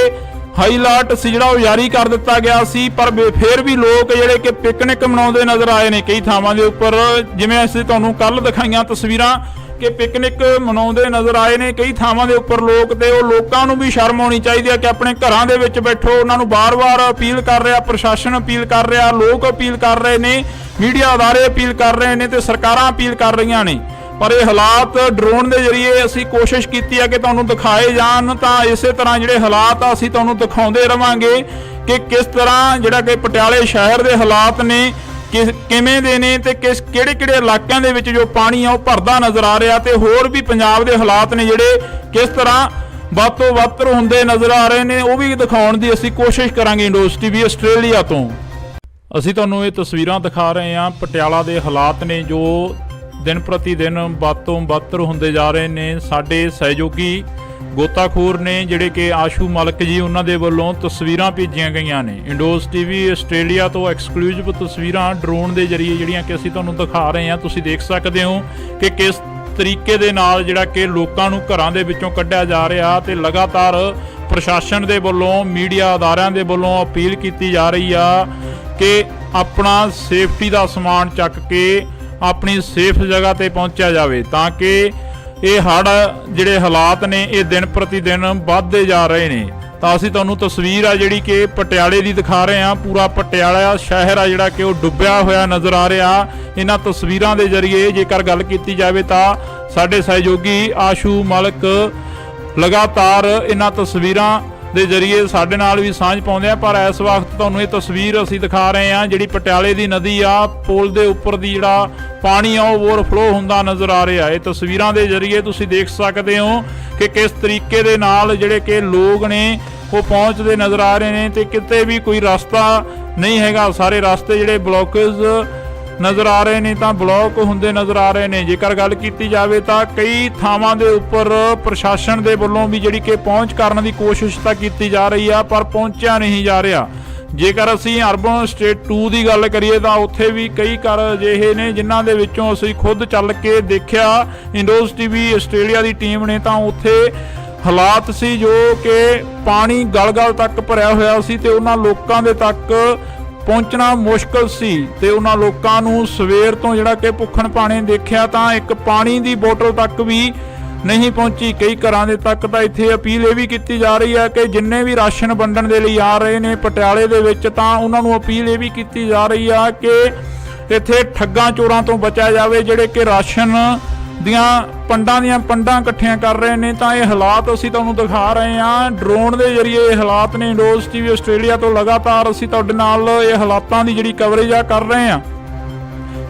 ਹਾਈ ਅਲਰਟ ਸੀ ਜਿਹੜਾ ਉਹ ਜਾਰੀ ਕਰ ਦਿੱਤਾ ਗਿਆ ਸੀ, ਪਰ ਫਿਰ ਵੀ ਲੋਕ ਜਿਹੜੇ ਕਿ ਪਿਕਨਿਕ ਮਨਾਉਂਦੇ ਨਜ਼ਰ ਆਏ ਨੇ ਕਈ ਥਾਵਾਂ ਦੇ ਉੱਪਰ। ਜਿਵੇਂ ਅਸੀਂ ਤੁਹਾਨੂੰ ਕੱਲ ਦਿਖਾਈਆਂ ਤਸਵੀਰਾਂ ਕਿ ਪਿਕਨਿਕ ਮਨਾਉਂਦੇ ਨਜ਼ਰ ਆਏ ਨੇ ਕਈ ਥਾਵਾਂ ਦੇ ਉੱਪਰ ਲੋਕ, ਤੇ ਉਹ ਲੋਕਾਂ ਨੂੰ ਵੀ ਸ਼ਰਮ ਆਉਣੀ ਚਾਹੀਦੀ ਹੈ ਕਿ ਆਪਣੇ ਘਰਾਂ ਦੇ ਵਿੱਚ ਬੈਠੋ। ਉਹਨਾਂ ਨੂੰ ਬਾਰ-ਬਾਰ ਅਪੀਲ ਕਰ ਰਿਹਾ, ਪ੍ਰਸ਼ਾਸਨ ਅਪੀਲ ਕਰ ਰਿਹਾ, ਲੋਕ ਅਪੀਲ ਕਰ ਰਹੇ ਨੇ, ਮੀਡੀਆ ਅਦਾਰੇ ਅਪੀਲ ਕਰ ਰਹੇ ਨੇ ਤੇ ਸਰਕਾਰਾਂ ਅਪੀਲ ਕਰ ਰਹੀਆਂ ਨੇ। ਪਰ ਇਹ ਹਾਲਾਤ ਡਰੋਨ ਦੇ ਜ਼ਰੀਏ ਅਸੀਂ ਕੋਸ਼ਿਸ਼ ਕੀਤੀ ਹੈ ਕਿ ਤੁਹਾਨੂੰ ਦਿਖਾਏ ਜਾਣ, ਤਾਂ ਇਸੇ ਤਰ੍ਹਾਂ ਜਿਹੜੇ ਹਾਲਾਤ ਆ ਅਸੀਂ ਤੁਹਾਨੂੰ ਦਿਖਾਉਂਦੇ ਰਵਾਂਗੇ ਕਿ ਕਿਸ ਤਰ੍ਹਾਂ ਜਿਹੜਾ ਕਿ ਪਟਿਆਲੇ ਸ਼ਹਿਰ ਦੇ ਹਾਲਾਤ ਨੇ ਕਿਵੇਂ ਦੇ ਨੇ ਤੇ ਕਿਹੜੇ ਇਲਾਕਿਆਂ ਦੇ ਵਿੱਚ ਜੋ ਪਾਣੀ ਆ ਉਹ ਭਰਦਾ ਨਜ਼ਰ ਆ ਰਿਹਾ, ਤੇ ਹੋਰ ਵੀ ਪੰਜਾਬ ਦੇ ਹਾਲਾਤ ਨੇ ਜਿਹੜੇ ਕਿਸ ਤਰ੍ਹਾਂ ਵੱਧ ਤੋਂ ਵੱਧ ਹੁੰਦੇ ਨਜ਼ਰ ਆ ਰਹੇ ਨੇ ਉਹ ਵੀ ਦਿਖਾਉਣ ਦੀ ਅਸੀਂ ਕੋਸ਼ਿਸ਼ ਕਰਾਂਗੇ। ਇੰਡੋਜ਼ ਟੀਵੀ ਆਸਟ੍ਰੇਲੀਆ ਤੋਂ ਅਸੀਂ ਤੁਹਾਨੂੰ ਇਹ ਤਸਵੀਰਾਂ ਦਿਖਾ ਰਹੇ ਹਾਂ। ਪਟਿਆਲਾ ਦੇ ਹਾਲਾਤ ਨੇ ਜੋ ਦਿਨ ਪ੍ਰਤੀ ਦਿਨ ਵੱਧ ਤੋਂ ਵੱਧ ਹੁੰਦੇ ਜਾ ਰਹੇ ਨੇ। ਸਾਡੇ ਸਹਿਯੋਗੀ ਗੋਤਾਖੋਰ ਨੇ ਜਿਹੜੇ ਕਿ ਆਸ਼ੂ ਮਲਕ ਜੀ ਉਹਨਾਂ ਦੇ ਵੱਲੋਂ ਤਸਵੀਰਾਂ ਭੇਜੀਆਂ ਗਈਆਂ ਨੇ। ਇੰਡੋਜ਼ ਟੀਵੀ ਆਸਟ੍ਰੇਲੀਆ ਤੋਂ ਐਕਸਕਲੂਸਿਵ ਤਸਵੀਰਾਂ ਡਰੋਨ ਦੇ ਜ਼ਰੀਏ ਜਿਹੜੀਆਂ ਕਿ ਅਸੀਂ ਤੁਹਾਨੂੰ ਦਿਖਾ ਰਹੇ ਹਾਂ। ਤੁਸੀਂ ਦੇਖ ਸਕਦੇ ਹੋ ਕਿ ਕਿਸ ਤਰੀਕੇ ਦੇ ਨਾਲ ਜਿਹੜਾ ਕਿ ਲੋਕਾਂ ਨੂੰ ਘਰਾਂ ਦੇ ਵਿੱਚੋਂ ਕੱਢਿਆ ਜਾ ਰਿਹਾ ਤੇ ਲਗਾਤਾਰ ਪ੍ਰਸ਼ਾਸਨ ਦੇ ਵੱਲੋਂ ਮੀਡੀਆ ਅਦਾਰਿਆਂ ਦੇ ਵੱਲੋਂ ਅਪੀਲ ਕੀਤੀ ਜਾ ਰਹੀ ਆ ਕਿ ਆਪਣਾ ਸੇਫਟੀ ਦਾ ਸਮਾਨ ਚੱਕ ਕੇ ਆਪਣੀ ਸੇਫ ਜਗ੍ਹਾ ਤੇ ਪਹੁੰਚਿਆ ਜਾਵੇ ਤਾਂ ਕਿ ਇਹ ਹੜ੍ਹ ਜਿਹੜੇ ਹਾਲਾਤ ਨੇ ਇਹ ਦਿਨ ਪ੍ਰਤੀ ਦਿਨ ਵੱਧਦੇ ਜਾ ਰਹੇ ਨੇ। ਤਾਂ ਅਸੀਂ ਤੁਹਾਨੂੰ ਤਸਵੀਰ ਆ ਜਿਹੜੀ ਕਿ ਪਟਿਆਲੇ ਦੀ ਦਿਖਾ ਰਹੇ ਹਾਂ। ਪੂਰਾ ਪਟਿਆਲਾ ਸ਼ਹਿਰ ਆ ਜਿਹੜਾ ਕਿ ਉਹ ਡੁੱਬਿਆ ਹੋਇਆ ਨਜ਼ਰ ਆ ਰਿਹਾ। ਇਹਨਾਂ ਤਸਵੀਰਾਂ ਦੇ ਜ਼ਰੀਏ ਜੇਕਰ ਗੱਲ ਕੀਤੀ ਜਾਵੇ ਤਾਂ ਸਾਡੇ ਸਹਿਯੋਗੀ ਆਸ਼ੂ ਮਲਕ ਲਗਾਤਾਰ ਇਹਨਾਂ ਤਸਵੀਰਾਂ ਦੇ ਜ਼ਰੀਏ ਸਾਡੇ ਨਾਲ ਵੀ ਸਾਂਝ ਪਾਉਂਦੇ ਆ। ਪਰ ਇਸ ਵਕਤ ਤੁਹਾਨੂੰ ਇਹ ਤਸਵੀਰ ਅਸੀਂ ਦਿਖਾ ਰਹੇ ਹਾਂ ਜਿਹੜੀ ਪਟਿਆਲੇ ਦੀ ਨਦੀ ਆ, ਪੁਲ ਦੇ ਉੱਪਰ ਦੀ ਜਿਹੜਾ ਪਾਣੀ ਆ ਉਹ ਓਵਰਫਲੋ ਹੁੰਦਾ ਨਜ਼ਰ ਆ ਰਿਹਾ। ਇਹ ਤਸਵੀਰਾਂ ਦੇ ਜ਼ਰੀਏ ਤੁਸੀਂ ਦੇਖ ਸਕਦੇ ਹੋ ਕਿ ਕਿਸ ਤਰੀਕੇ ਦੇ ਨਾਲ ਜਿਹੜੇ ਕਿ ਲੋਕ ਨੇ ਉਹ ਪਹੁੰਚਦੇ ਨਜ਼ਰ ਆ ਰਹੇ ਨੇ ਤੇ ਕਿਤੇ ਵੀ ਕੋਈ ਰਸਤਾ ਨਹੀਂ ਹੈਗਾ। ਸਾਰੇ ਰਸਤੇ ਜਿਹੜੇ ਬਲੌਕੇਜ ਨਜ਼ਰ ਆ ਰਹੇ ਨੇ ਤਾਂ ਬਲੌਕ ਹੁੰਦੇ ਨਜ਼ਰ ਆ ਰਹੇ ਨੇ। ਜੇਕਰ ਗੱਲ ਕੀਤੀ ਜਾਵੇ ਤਾਂ ਕਈ ਥਾਵਾਂ ਦੇ ਉੱਪਰ ਪ੍ਰਸ਼ਾਸਨ ਦੇ ਵੱਲੋਂ ਵੀ ਜਿਹੜੀ ਕਿ ਪਹੁੰਚ ਕਰਨ ਦੀ ਕੋਸ਼ਿਸ਼ ਤਾਂ ਕੀਤੀ ਜਾ ਰਹੀ ਆ ਪਰ ਪਹੁੰਚਿਆ ਨਹੀਂ ਜਾ ਰਿਹਾ। ਜੇਕਰ ਅਸੀਂ ਅਰਬਨ ਸਟੇਟ 2 ਦੀ ਗੱਲ ਕਰੀਏ ਤਾਂ ਉੱਥੇ ਵੀ ਕਈ ਘਰ ਅਜਿਹੇ ਨੇ ਜਿਨ੍ਹਾਂ ਦੇ ਵਿੱਚੋਂ ਅਸੀਂ ਖੁਦ ਚੱਲ ਕੇ ਦੇਖਿਆ। ਇੰਡੋਜ਼ ਟੀਵੀ ਆਸਟ੍ਰੇਲੀਆ ਦੀ ਟੀਮ ਨੇ ਤਾਂ ਉੱਥੇ ਹਾਲਾਤ ਸੀ ਜੋ ਕਿ ਪਾਣੀ ਗਲ-ਗਲ ਤੱਕ ਭਰਿਆ ਹੋਇਆ ਸੀ ਤੇ ਉਹਨਾਂ ਲੋਕਾਂ ਦੇ ਤੱਕ ਪਹੁੰਚਣਾ ਮੁਸ਼ਕਲ ਸੀ ਤੇ ਉਹਨਾਂ ਲੋਕਾਂ ਨੂੰ ਸਵੇਰ ਤੋਂ ਜਿਹੜਾ ਕਿ ਭੁੱਖਣ ਭਾਣੇ ਦੇਖਿਆ ਤਾਂ ਇੱਕ ਪਾਣੀ ਦੀ ਬੋਤਲ ਤੱਕ ਵੀ ਨਹੀਂ ਪਹੁੰਚੀ। ਕਈ ਘਰਾਂ ਦੇ ਤੱਕ ਤਾਂ ਇੱਥੇ ਅਪੀਲ ਇਹ ਵੀ ਕੀਤੀ ਜਾ ਰਹੀ ਹੈ ਕਿ ਜਿੰਨੇ ਵੀ ਰਾਸ਼ਨ ਵੰਡਣ ਦੇ ਲਈ ਆ ਰਹੇ ਨੇ ਪਟਿਆਲੇ ਦੇ ਵਿੱਚ ਤਾਂ ਉਹਨਾਂ ਨੂੰ ਅਪੀਲ ਇਹ ਵੀ ਕੀਤੀ ਜਾ ਰਹੀ ਆ ਕਿ ਇੱਥੇ ਠੱਗਾਂ ਚੋਰਾਂ ਤੋਂ ਬਚਿਆ ਜਾਵੇ ਜਿਹੜੇ ਕਿ ਰਾਸ਼ਨ ਦੀਆਂ ਪੰਡਾਂ ਇਕੱਠੀਆਂ ਕਰ ਰਹੇ ਨੇ। ਤਾਂ ਇਹ ਹਾਲਾਤ ਅਸੀਂ ਤੁਹਾਨੂੰ ਦਿਖਾ ਰਹੇ ਹਾਂ ਡਰੋਨ ਦੇ ਜ਼ਰੀਏ। ਇਹ ਹਾਲਾਤ ਨੇ ਇੰਡੋਜ਼ ਟੀਵੀ ਆਸਟ੍ਰੇਲੀਆ ਤੋਂ ਲਗਾਤਾਰ ਅਸੀਂ ਤੁਹਾਡੇ ਨਾਲ ਇਹ ਹਾਲਾਤਾਂ ਦੀ ਜਿਹੜੀ ਕਵਰੇਜ ਆ ਕਰ ਰਹੇ ਹਾਂ।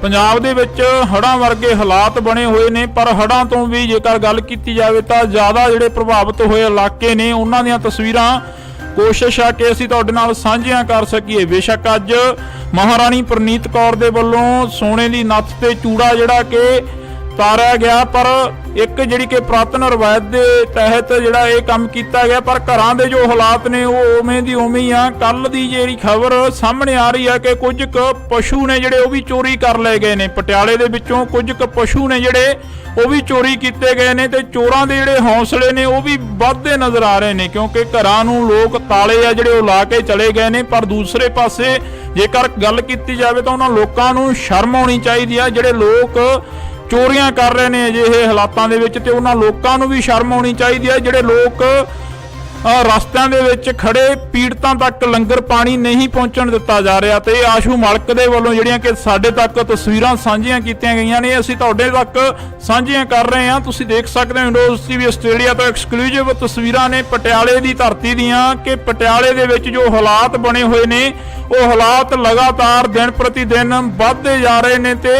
ਪੰਜਾਬ ਦੇ ਵਿੱਚ ਹੜ੍ਹਾਂ ਵਰਗੇ ਹਾਲਾਤ ਬਣੇ ਹੋਏ ਨੇ ਪਰ ਹੜ੍ਹਾਂ ਤੋਂ ਵੀ ਜੇਕਰ ਗੱਲ ਕੀਤੀ ਜਾਵੇ ਤਾਂ ਜ਼ਿਆਦਾ ਜਿਹੜੇ ਪ੍ਰਭਾਵਿਤ ਹੋਏ ਇਲਾਕੇ ਨੇ ਉਹਨਾਂ ਦੀਆਂ ਤਸਵੀਰਾਂ ਕੋਸ਼ਿਸ਼ ਆ ਕਿ ਅਸੀਂ ਤੁਹਾਡੇ ਨਾਲ ਸਾਂਝੀਆਂ ਕਰ ਸਕੀਏ। ਬੇਸ਼ੱਕ ਅੱਜ ਮਹਾਰਾਣੀ ਪ੍ਰਨੀਤ ਕੌਰ ਦੇ ਵੱਲੋਂ ਸੋਨੇ ਦੀ ਨੱਥ ਤੇ ਚੂੜਾ ਜਿਹੜਾ ਕਿ ਤਾਰਿਆ ਗਿਆ ਪਰ ਇੱਕ ਜਿਹੜੀ ਕਿ ਪੁਰਾਤਨ ਰਵਾਇਤ ਦੇ ਤਹਿਤ ਜਿਹੜਾ ਇਹ ਕੰਮ ਕੀਤਾ ਗਿਆ ਪਰ ਘਰਾਂ ਦੇ ਜੋ ਹਾਲਾਤ ਨੇ ਉਹ ਉਵੇਂ ਦੀ ਉਵੇਂ ਹੀ ਆ। ਕੱਲ ਦੀ ਜਿਹੜੀ ਖਬਰ ਸਾਹਮਣੇ ਆ ਰਹੀ ਹੈ ਕਿ ਕੁਝ ਕੁ ਪਸ਼ੂ ਨੇ ਜਿਹੜੇ ਉਹ ਵੀ ਚੋਰੀ ਕਰ ਲਏ ਗਏ ਨੇ। ਪਟਿਆਲੇ ਦੇ ਵਿੱਚੋਂ ਕੁਝ ਕੁ ਪਸ਼ੂ ਨੇ ਜਿਹੜੇ ਉਹ ਵੀ ਚੋਰੀ ਕੀਤੇ ਗਏ ਨੇ ਤੇ ਚੋਰਾਂ ਦੇ ਜਿਹੜੇ ਹੌਸਲੇ ਨੇ ਉਹ ਵੀ ਵੱਧਦੇ ਨਜ਼ਰ ਆ ਰਹੇ ਨੇ ਕਿਉਂਕਿ ਘਰਾਂ ਨੂੰ ਲੋਕ ਤਾਲੇ ਆ ਜਿਹੜੇ ਉਹ ਲਾ ਕੇ ਚਲੇ ਗਏ ਨੇ। ਪਰ ਦੂਸਰੇ ਪਾਸੇ ਜੇਕਰ ਗੱਲ ਕੀਤੀ ਜਾਵੇ ਤਾਂ ਉਹਨਾਂ ਲੋਕਾਂ ਨੂੰ ਸ਼ਰਮ ਆਉਣੀ ਚਾਹੀਦੀ ਆ ਜਿਹੜੇ ਲੋਕ ਚੋਰੀਆਂ ਕਰ ਰਹੇ ਨੇ ਅਜਿਹੇ ਹਾਲਾਤਾਂ ਦੇ ਵਿੱਚ ਤੇ ਉਹਨਾਂ ਲੋਕਾਂ ਨੂੰ ਵੀ ਸ਼ਰਮ ਆਉਣੀ ਚਾਹੀਦੀ ਹੈ ਜਿਹੜੇ ਲੋਕ ਰਸਤਿਆਂ ਦੇ ਵਿੱਚ ਖੜੇ ਪੀੜਤਾਂ ਤੱਕ ਲੰਗਰ ਪਾਣੀ ਨਹੀਂ ਪਹੁੰਚਣ ਦਿੱਤਾ ਜਾ ਰਿਹਾ। ਤੇ ਆਸ਼ੂ ਮਲਕ ਦੇ ਵੱਲੋਂ ਜਿਹੜੀਆਂ ਕਿ ਸਾਡੇ ਤੱਕ ਤਸਵੀਰਾਂ ਸਾਂਝੀਆਂ ਕੀਤੀਆਂ ਗਈਆਂ ਨੇ ਅਸੀਂ ਤੁਹਾਡੇ ਤੱਕ ਸਾਂਝੀਆਂ ਕਰ ਰਹੇ ਹਾਂ। ਤੁਸੀਂ ਦੇਖ ਸਕਦੇ ਹੋ ਇੰਡੋਜ਼ ਟੀਵੀ ਆਸਟ੍ਰੇਲੀਆ ਤੋਂ ਐਕਸਕਲੂਸਿਵ ਤਸਵੀਰਾਂ ਨੇ ਪਟਿਆਲੇ ਦੀ ਧਰਤੀ ਦੀਆਂ ਕਿ ਪਟਿਆਲੇ ਦੇ ਵਿੱਚ ਜੋ ਹਾਲਾਤ ਬਣੇ ਹੋਏ ਨੇ ਉਹ ਹਾਲਾਤ ਲਗਾਤਾਰ ਦਿਨ ਪ੍ਰਤੀ ਦਿਨ ਵੱਧਦੇ ਜਾ ਰਹੇ ਨੇ ਤੇ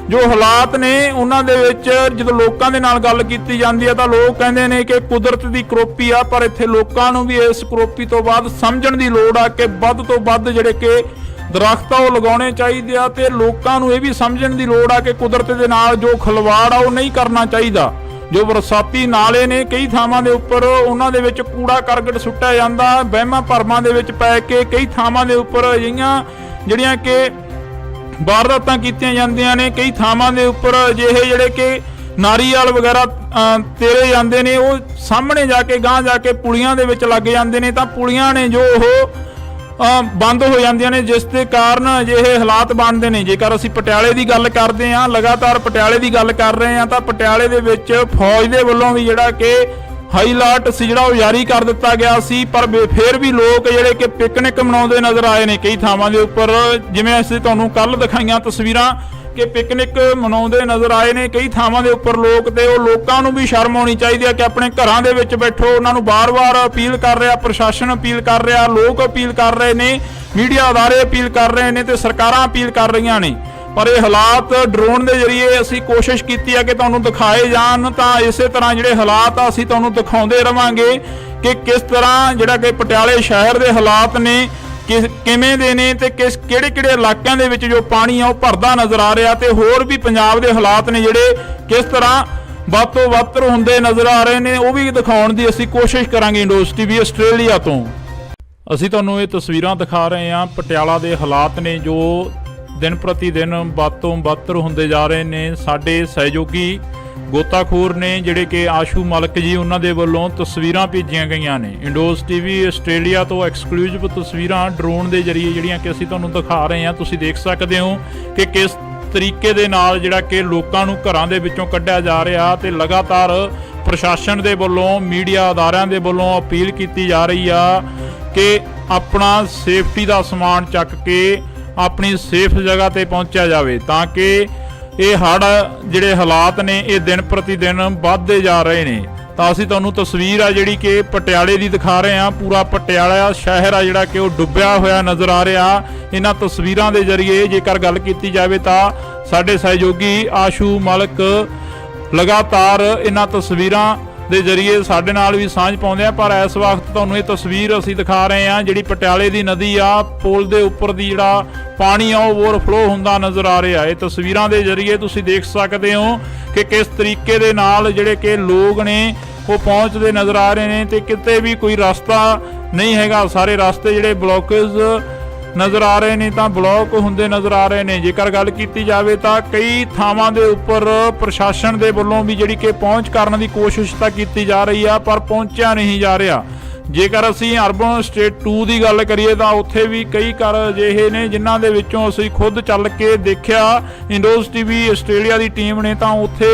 ਜੋ ਹਾਲਾਤ ਨੇ ਉਹਨਾਂ ਦੇ ਵਿੱਚ ਜਦੋਂ ਲੋਕਾਂ ਦੇ ਨਾਲ ਗੱਲ ਕੀਤੀ ਜਾਂਦੀ ਹੈ ਤਾਂ ਲੋਕ ਕਹਿੰਦੇ ਨੇ ਕਿ ਕੁਦਰਤ ਦੀ ਕਰੋਪੀ ਆ ਪਰ ਇੱਥੇ ਲੋਕਾਂ ਨੂੰ ਵੀ ਇਸ ਕਰੋਪੀ ਤੋਂ ਬਾਅਦ ਸਮਝਣ ਦੀ ਲੋੜ ਆ ਕਿ ਵੱਧ ਤੋਂ ਵੱਧ ਜਿਹੜੇ ਕਿ ਦਰਖਤ ਆ ਉਹ ਲਗਾਉਣੇ ਚਾਹੀਦੇ ਆ ਤੇ ਲੋਕਾਂ ਨੂੰ ਇਹ ਵੀ ਸਮਝਣ ਦੀ ਲੋੜ ਆ ਕਿ ਕੁਦਰਤ ਦੇ ਨਾਲ ਜੋ ਖਿਲਵਾੜ ਆ ਉਹ ਨਹੀਂ ਕਰਨਾ ਚਾਹੀਦਾ। ਜੋ ਬਰਸਾਤੀ ਨਾਲੇ ਨੇ ਕਈ ਥਾਵਾਂ ਦੇ ਉੱਪਰ ਉਹਨਾਂ ਦੇ ਵਿੱਚ ਕੂੜਾ ਕਰਕਟ ਸੁੱਟਿਆ ਜਾਂਦਾ ਵਹਿਮਾਂ ਭਰਮਾਂ ਦੇ ਵਿੱਚ ਪੈ ਕੇ ਕਈ ਥਾਵਾਂ ਦੇ ਉੱਪਰ ਅਜਿਹੀਆਂ ਜਿਹੜੀਆਂ ਕਿ ਵਾਰਦਾਤਾਂ ਕੀਤੀਆਂ ਜਾਂਦੀਆਂ ਨੇ। ਕਈ ਥਾਵਾਂ ਦੇ ਉੱਪਰ ਅਜਿਹੇ ਜਿਹੜੇ ਕਿ ਨਾਰੀਅਲ ਵਗੈਰਾ ਤੇਰੇ ਜਾਂਦੇ ਨੇ ਉਹ ਸਾਹਮਣੇ ਜਾ ਕੇ ਗਾਂਹ ਜਾ ਕੇ ਪੁਲੀਆਂ ਦੇ ਵਿੱਚ ਲੱਗ ਜਾਂਦੇ ਨੇ ਤਾਂ ਪੁਲੀਆਂ ਨੇ ਜੋ ਉਹ ਬੰਦ ਹੋ ਜਾਂਦੀਆਂ ਨੇ ਜਿਸ ਦੇ ਕਾਰਨ ਅਜਿਹੇ ਹਾਲਾਤ ਬਣਦੇ ਨੇ। ਜੇਕਰ ਅਸੀਂ ਪਟਿਆਲੇ ਦੀ ਗੱਲ ਕਰਦੇ ਹਾਂ ਲਗਾਤਾਰ ਪਟਿਆਲੇ ਦੀ ਗੱਲ ਕਰ ਰਹੇ ਹਾਂ ਤਾਂ ਪਟਿਆਲੇ ਦੇ ਵਿੱਚ ਫੌਜ ਦੇ ਵੱਲੋਂ ਵੀ ਜਿਹੜਾ ਕਿ ਹਾਈ ਅਲਰਟ ਸੀ ਜਿਹੜਾ ਉਹ ਜਾਰੀ ਕਰ ਦਿੱਤਾ ਗਿਆ ਸੀ ਪਰ ਫਿਰ ਵੀ ਲੋਕ ਜਿਹੜੇ ਕਿ ਪਿਕਨਿਕ ਮਨਾਉਂਦੇ ਨਜ਼ਰ ਆਏ ਨੇ ਕਈ ਥਾਵਾਂ ਦੇ ਉੱਪਰ। ਜਿਵੇਂ ਅਸੀਂ ਤੁਹਾਨੂੰ ਕੱਲ ਦਿਖਾਈਆਂ ਤਸਵੀਰਾਂ ਕਿ ਪਿਕਨਿਕ ਮਨਾਉਂਦੇ ਨਜ਼ਰ ਆਏ ਨੇ ਕਈ ਥਾਵਾਂ ਦੇ ਉੱਪਰ ਲੋਕ ਤੇ ਉਹ ਲੋਕਾਂ ਨੂੰ ਵੀ ਸ਼ਰਮ ਆਉਣੀ ਚਾਹੀਦੀ ਹੈ ਕਿ ਆਪਣੇ ਘਰਾਂ ਦੇ ਵਿੱਚ ਬੈਠੋ। ਉਹਨਾਂ ਨੂੰ ਬਾਰ-ਬਾਰ ਅਪੀਲ ਕਰ ਰਿਹਾ ਪ੍ਰਸ਼ਾਸਨ ਅਪੀਲ ਕਰ ਰਿਹਾ ਲੋਕ ਅਪੀਲ ਕਰ ਰਹੇ ਨੇ ਮੀਡੀਆ ਅਦਾਰੇ ਅਪੀਲ ਕਰ ਰਹੇ ਨੇ ਤੇ ਸਰਕਾਰਾਂ ਅਪੀਲ ਕਰ ਰਹੀਆਂ ਨੇ। ਪਰ ਇਹ ਹਾਲਾਤ ਡਰੋਨ ਦੇ ਜ਼ਰੀਏ ਅਸੀਂ ਕੋਸ਼ਿਸ਼ ਕੀਤੀ ਹੈ ਕਿ ਤੁਹਾਨੂੰ ਦਿਖਾਏ ਜਾਣ ਤਾਂ ਇਸੇ ਤਰ੍ਹਾਂ ਜਿਹੜੇ ਹਾਲਾਤ ਆ ਅਸੀਂ ਤੁਹਾਨੂੰ ਦਿਖਾਉਂਦੇ ਰਵਾਂਗੇ ਕਿ ਕਿਸ ਤਰ੍ਹਾਂ ਜਿਹੜਾ ਕਿ ਪਟਿਆਲੇ ਸ਼ਹਿਰ ਦੇ ਹਾਲਾਤ ਨੇ ਕਿਵੇਂ ਦੇ ਨੇ ਤੇ ਕਿਹੜੇ ਇਲਾਕਿਆਂ ਦੇ ਵਿੱਚ ਜੋ ਪਾਣੀ ਆ ਉਹ ਭਰਦਾ ਨਜ਼ਰ ਆ ਰਿਹਾ ਤੇ ਹੋਰ ਵੀ ਪੰਜਾਬ ਦੇ ਹਾਲਾਤ ਨੇ ਜਿਹੜੇ ਕਿਸ ਤਰ੍ਹਾਂ ਵੱਧ ਤੋਂ ਵੱਧ ਹੁੰਦੇ ਨਜ਼ਰ ਆ ਰਹੇ ਨੇ, ਉਹ ਵੀ ਦਿਖਾਉਣ ਦੀ ਅਸੀਂ ਕੋਸ਼ਿਸ਼ ਕਰਾਂਗੇ ਇੰਡੋਜ਼ ਟੀਵੀ ਆਸਟ੍ਰੇਲੀਆ ਤੋਂ। ਅਸੀਂ ਤੁਹਾਨੂੰ ਇਹ ਤਸਵੀਰਾਂ ਦਿਖਾ ਰਹੇ ਹਾਂ ਪਟਿਆਲਾ ਦੇ ਹਾਲਾਤ ਨੇ ਜੋ ਦਿਨ ਪ੍ਰਤੀ ਦਿਨ ਵੱਧ ਤੋਂ ਵੱਧ ਹੁੰਦੇ ਜਾ ਰਹੇ ਨੇ। ਸਾਡੇ ਸਹਿਯੋਗੀ ਗੋਤਾਖੋਰ ਨੇ ਜਿਹੜੇ ਕਿ ਆਸ਼ੂ ਮਲਕ ਜੀ, ਉਹਨਾਂ ਦੇ ਵੱਲੋਂ ਤਸਵੀਰਾਂ ਭੇਜੀਆਂ ਗਈਆਂ ਨੇ ਇੰਡੋਜ਼ ਟੀਵੀ ਆਸਟ੍ਰੇਲੀਆ ਤੋਂ। ਐਕਸਕਲੂਸਿਵ ਤਸਵੀਰਾਂ ਡਰੋਨ ਦੇ ਜ਼ਰੀਏ ਜਿਹੜੀਆਂ ਕਿ ਅਸੀਂ ਤੁਹਾਨੂੰ ਦਿਖਾ ਰਹੇ ਹਾਂ। ਤੁਸੀਂ ਦੇਖ ਸਕਦੇ ਹੋ ਕਿ ਕਿਸ ਤਰੀਕੇ ਦੇ ਨਾਲ ਜਿਹੜਾ ਕਿ ਲੋਕਾਂ ਨੂੰ ਘਰਾਂ ਦੇ ਵਿੱਚੋਂ ਕੱਢਿਆ ਜਾ ਰਿਹਾ ਤੇ ਲਗਾਤਾਰ ਪ੍ਰਸ਼ਾਸਨ ਦੇ ਵੱਲੋਂ, ਮੀਡੀਆ ਅਦਾਰਿਆਂ ਦੇ ਵੱਲੋਂ ਅਪੀਲ ਕੀਤੀ ਜਾ ਰਹੀ ਆ ਕਿ ਆਪਣਾ ਸੇਫਟੀ ਦਾ ਸਮਾਨ ਚੱਕ ਕੇ ਆਪਣੀ ਸੇਫ ਜਗ੍ਹਾ ਤੇ ਪਹੁੰਚਿਆ ਜਾਵੇ, ਤਾਂ ਕਿ ਇਹ ਹੜ੍ਹ ਜਿਹੜੇ ਹਾਲਾਤ ਨੇ ਇਹ ਦਿਨ ਪ੍ਰਤੀ ਦਿਨ ਵੱਧਦੇ ਜਾ ਰਹੇ ਨੇ। ਤਾਂ ਅਸੀਂ ਤੁਹਾਨੂੰ ਤਸਵੀਰ ਆ ਜਿਹੜੀ ਕਿ ਪਟਿਆਲੇ ਦੀ ਦਿਖਾ ਰਹੇ ਹਾਂ। ਪੂਰਾ ਪਟਿਆਲਾ ਸ਼ਹਿਰ ਆ ਜਿਹੜਾ ਕਿ ਉਹ ਡੁੱਬਿਆ ਹੋਇਆ ਨਜ਼ਰ ਆ ਰਿਹਾ। ਇਹਨਾਂ ਤਸਵੀਰਾਂ ਦੇ ਜ਼ਰੀਏ ਜੇਕਰ ਗੱਲ ਕੀਤੀ ਜਾਵੇ ਤਾਂ ਸਾਡੇ ਸਹਿਯੋਗੀ ਆਸ਼ੂ ਮਲਕ ਲਗਾਤਾਰ ਇਹਨਾਂ ਤਸਵੀਰਾਂ ਦੇ ਜ਼ਰੀਏ ਸਾਡੇ ਨਾਲ ਵੀ ਸਾਂਝ ਪਾਉਂਦੇ ਆ। ਪਰ ਇਸ ਵਕਤ ਤੁਹਾਨੂੰ ਇਹ ਤਸਵੀਰ ਅਸੀਂ ਦਿਖਾ ਰਹੇ ਹਾਂ ਜਿਹੜੀ ਪਟਿਆਲੇ ਦੀ ਨਦੀ ਆ, ਪੁਲ ਦੇ ਉੱਪਰ ਦੀ ਜਿਹੜਾ ਪਾਣੀ ਆ ਉਹ ਓਵਰਫਲੋ ਹੁੰਦਾ ਨਜ਼ਰ ਆ ਰਿਹਾ। ਇਹ ਤਸਵੀਰਾਂ ਦੇ ਜ਼ਰੀਏ ਤੁਸੀਂ ਦੇਖ ਸਕਦੇ ਹੋ ਕਿ ਕਿਸ ਤਰੀਕੇ ਦੇ ਨਾਲ ਜਿਹੜੇ ਕਿ ਲੋਕ ਨੇ ਉਹ ਪਹੁੰਚਦੇ ਨਜ਼ਰ ਆ ਰਹੇ ਨੇ ਤੇ ਕਿਤੇ ਵੀ ਕੋਈ ਰਸਤਾ ਨਹੀਂ ਹੈਗਾ। ਸਾਰੇ ਰਸਤੇ ਜਿਹੜੇ ਬਲੌਕੇਜ ਨਜ਼ਰ ਆ ਰਹੇ ਨੇ ਤਾਂ ਬਲੌਕ ਹੁੰਦੇ ਨਜ਼ਰ ਆ ਰਹੇ ਨੇ। ਜੇਕਰ ਗੱਲ ਕੀਤੀ ਜਾਵੇ ਤਾਂ ਕਈ ਥਾਵਾਂ ਦੇ ਉੱਪਰ ਪ੍ਰਸ਼ਾਸਨ ਦੇ ਵੱਲੋਂ ਵੀ ਜਿਹੜੀ ਕਿ ਪਹੁੰਚ ਕਰਨ ਦੀ ਕੋਸ਼ਿਸ਼ ਤਾਂ ਕੀਤੀ ਜਾ ਰਹੀ ਆ, ਪਰ ਪਹੁੰਚਿਆ ਨਹੀਂ ਜਾ ਰਿਹਾ। ਜੇਕਰ ਅਸੀਂ ਅਰਬਨ ਸਟੇਟ 2 ਦੀ ਗੱਲ ਕਰੀਏ ਤਾਂ ਉੱਥੇ ਵੀ ਕਈ ਘਰ ਅਜਿਹੇ ਨੇ ਜਿਨ੍ਹਾਂ ਦੇ ਵਿੱਚੋਂ ਅਸੀਂ ਖੁਦ ਚੱਲ ਕੇ ਦੇਖਿਆ ਇੰਡੋਜ਼ ਟੀਵੀ ਆਸਟ੍ਰੇਲੀਆ ਦੀ ਟੀਮ ਨੇ, ਤਾਂ ਉੱਥੇ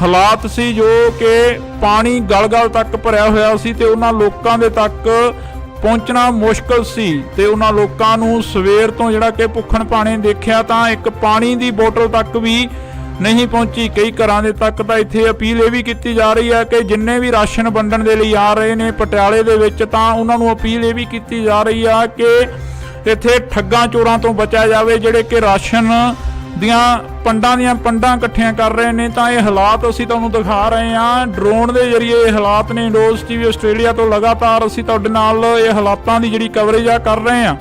ਹਾਲਾਤ ਸੀ ਜੋ ਕਿ ਪਾਣੀ ਗਲ-ਗਲ ਤੱਕ ਭਰਿਆ ਹੋਇਆ ਸੀ ਤੇ ਉਹਨਾਂ ਲੋਕਾਂ ਦੇ ਤੱਕ ਪਹੁੰਚਣਾ ਮੁਸ਼ਕਲ ਸੀ ਤੇ ਉਹਨਾਂ ਲੋਕਾਂ ਨੂੰ ਸਵੇਰ ਤੋਂ ਜਿਹੜਾ ਕਿ ਭੁੱਖਣ ਭਾਣੇ ਦੇਖਿਆ ਤਾਂ ਇੱਕ ਪਾਣੀ ਦੀ ਬੋਤਲ ਤੱਕ ਵੀ ਨਹੀਂ ਪਹੁੰਚੀ। ਕਈ ਘਰਾਂ ਦੇ ਤੱਕ ਤਾਂ ਇੱਥੇ ਅਪੀਲ ਇਹ ਵੀ ਕੀਤੀ ਜਾ ਰਹੀ ਹੈ ਕਿ ਜਿੰਨੇ ਵੀ ਰਾਸ਼ਨ ਵੰਡਣ ਦੇ ਲਈ ਆ ਰਹੇ ਨੇ ਪਟਿਆਲੇ ਦੇ ਵਿੱਚ, ਤਾਂ ਉਹਨਾਂ ਨੂੰ ਅਪੀਲ ਇਹ ਵੀ ਕੀਤੀ ਜਾ ਰਹੀ ਆ ਕਿ ਇੱਥੇ ਠੱਗਾਂ ਚੋਰਾਂ ਤੋਂ ਬਚਿਆ ਜਾਵੇ ਜਿਹੜੇ ਕਿ ਰਾਸ਼ਨ ਦੀਆਂ ਪੰਡਾਂ ਇਕੱਠੀਆਂ ਕਰ ਰਹੇ ਨੇ। ਤਾਂ ਇਹ ਹਾਲਾਤ ਅਸੀਂ ਤੁਹਾਨੂੰ ਦਿਖਾ ਰਹੇ ਹਾਂ ਡਰੋਨ ਦੇ ਜ਼ਰੀਏ। ਇਹ ਹਾਲਾਤ ਨੇ ਇੰਡੋਜ਼ ਟੀਵੀ ਆਸਟ੍ਰੇਲੀਆ ਤੋਂ ਲਗਾਤਾਰ ਅਸੀਂ ਤੁਹਾਡੇ ਨਾਲ ਇਹ ਹਾਲਾਤਾਂ ਦੀ ਜਿਹੜੀ ਕਵਰੇਜ ਆ ਕਰ ਰਹੇ ਹਾਂ।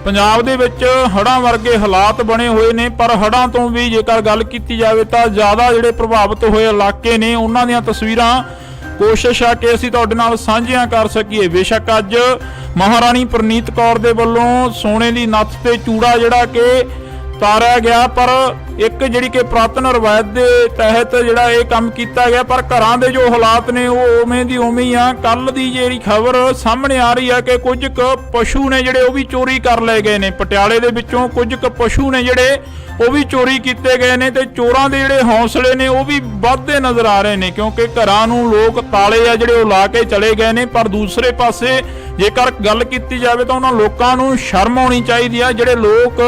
ਪੰਜਾਬ ਦੇ ਵਿੱਚ ਹੜ੍ਹਾਂ ਵਰਗੇ ਹਾਲਾਤ ਬਣੇ ਹੋਏ ਨੇ, ਪਰ ਹੜ੍ਹਾਂ ਤੋਂ ਵੀ ਜੇਕਰ ਗੱਲ ਕੀਤੀ ਜਾਵੇ ਤਾਂ ਜ਼ਿਆਦਾ ਜਿਹੜੇ ਪ੍ਰਭਾਵਿਤ ਹੋਏ ਇਲਾਕੇ ਨੇ ਉਹਨਾਂ ਦੀਆਂ ਤਸਵੀਰਾਂ ਕੋਸ਼ਿਸ਼ ਆ ਕਿ ਅਸੀਂ ਤੁਹਾਡੇ ਨਾਲ ਸਾਂਝੀਆਂ ਕਰ ਸਕੀਏ। ਬੇਸ਼ੱਕ ਅੱਜ ਮਹਾਰਾਣੀ ਪ੍ਰਨੀਤ ਕੌਰ ਦੇ ਵੱਲੋਂ ਸੋਨੇ ਦੀ ਨੱਥ ਤੇ ਚੂੜਾ ਜਿਹੜਾ ਕਿ ਤਾਰਿਆ ਗਿਆ, ਪਰ ਇੱਕ ਜਿਹੜੀ ਕਿ ਪੁਰਾਤਨ ਰਵਾਇਤ ਦੇ ਤਹਿਤ ਜਿਹੜਾ ਇਹ ਕੰਮ ਕੀਤਾ ਗਿਆ, ਪਰ ਘਰਾਂ ਦੇ ਜੋ ਹਾਲਾਤ ਨੇ ਉਹ ਉਵੇਂ ਦੀ ਉਵੇਂ ਹੀ ਆ। ਕੱਲ ਦੀ ਜਿਹੜੀ ਖਬਰ ਸਾਹਮਣੇ ਆ ਰਹੀ ਹੈ ਕਿ ਕੁਝ ਕੁ ਪਸ਼ੂ ਨੇ ਜਿਹੜੇ ਉਹ ਵੀ ਚੋਰੀ ਕਰ ਲਏ ਗਏ ਨੇ ਪਟਿਆਲੇ ਦੇ ਵਿੱਚੋਂ। ਕੁਝ ਕੁ ਪਸ਼ੂ ਨੇ ਜਿਹੜੇ ਉਹ ਵੀ ਚੋਰੀ ਕੀਤੇ ਗਏ ਨੇ ਤੇ ਚੋਰਾਂ ਦੇ ਜਿਹੜੇ ਹੌਸਲੇ ਨੇ ਉਹ ਵੀ ਵੱਧਦੇ ਨਜ਼ਰ ਆ ਰਹੇ ਨੇ, ਕਿਉਂਕਿ ਘਰਾਂ ਨੂੰ ਲੋਕ ਤਾਲੇ ਆ ਜਿਹੜੇ ਉਹ ਲਾ ਕੇ ਚਲੇ ਗਏ ਨੇ। ਪਰ ਦੂਸਰੇ ਪਾਸੇ ਜੇਕਰ ਗੱਲ ਕੀਤੀ ਜਾਵੇ ਤਾਂ ਉਹਨਾਂ ਲੋਕਾਂ ਨੂੰ ਸ਼ਰਮ ਆਉਣੀ ਚਾਹੀਦੀ ਆ ਜਿਹੜੇ ਲੋਕ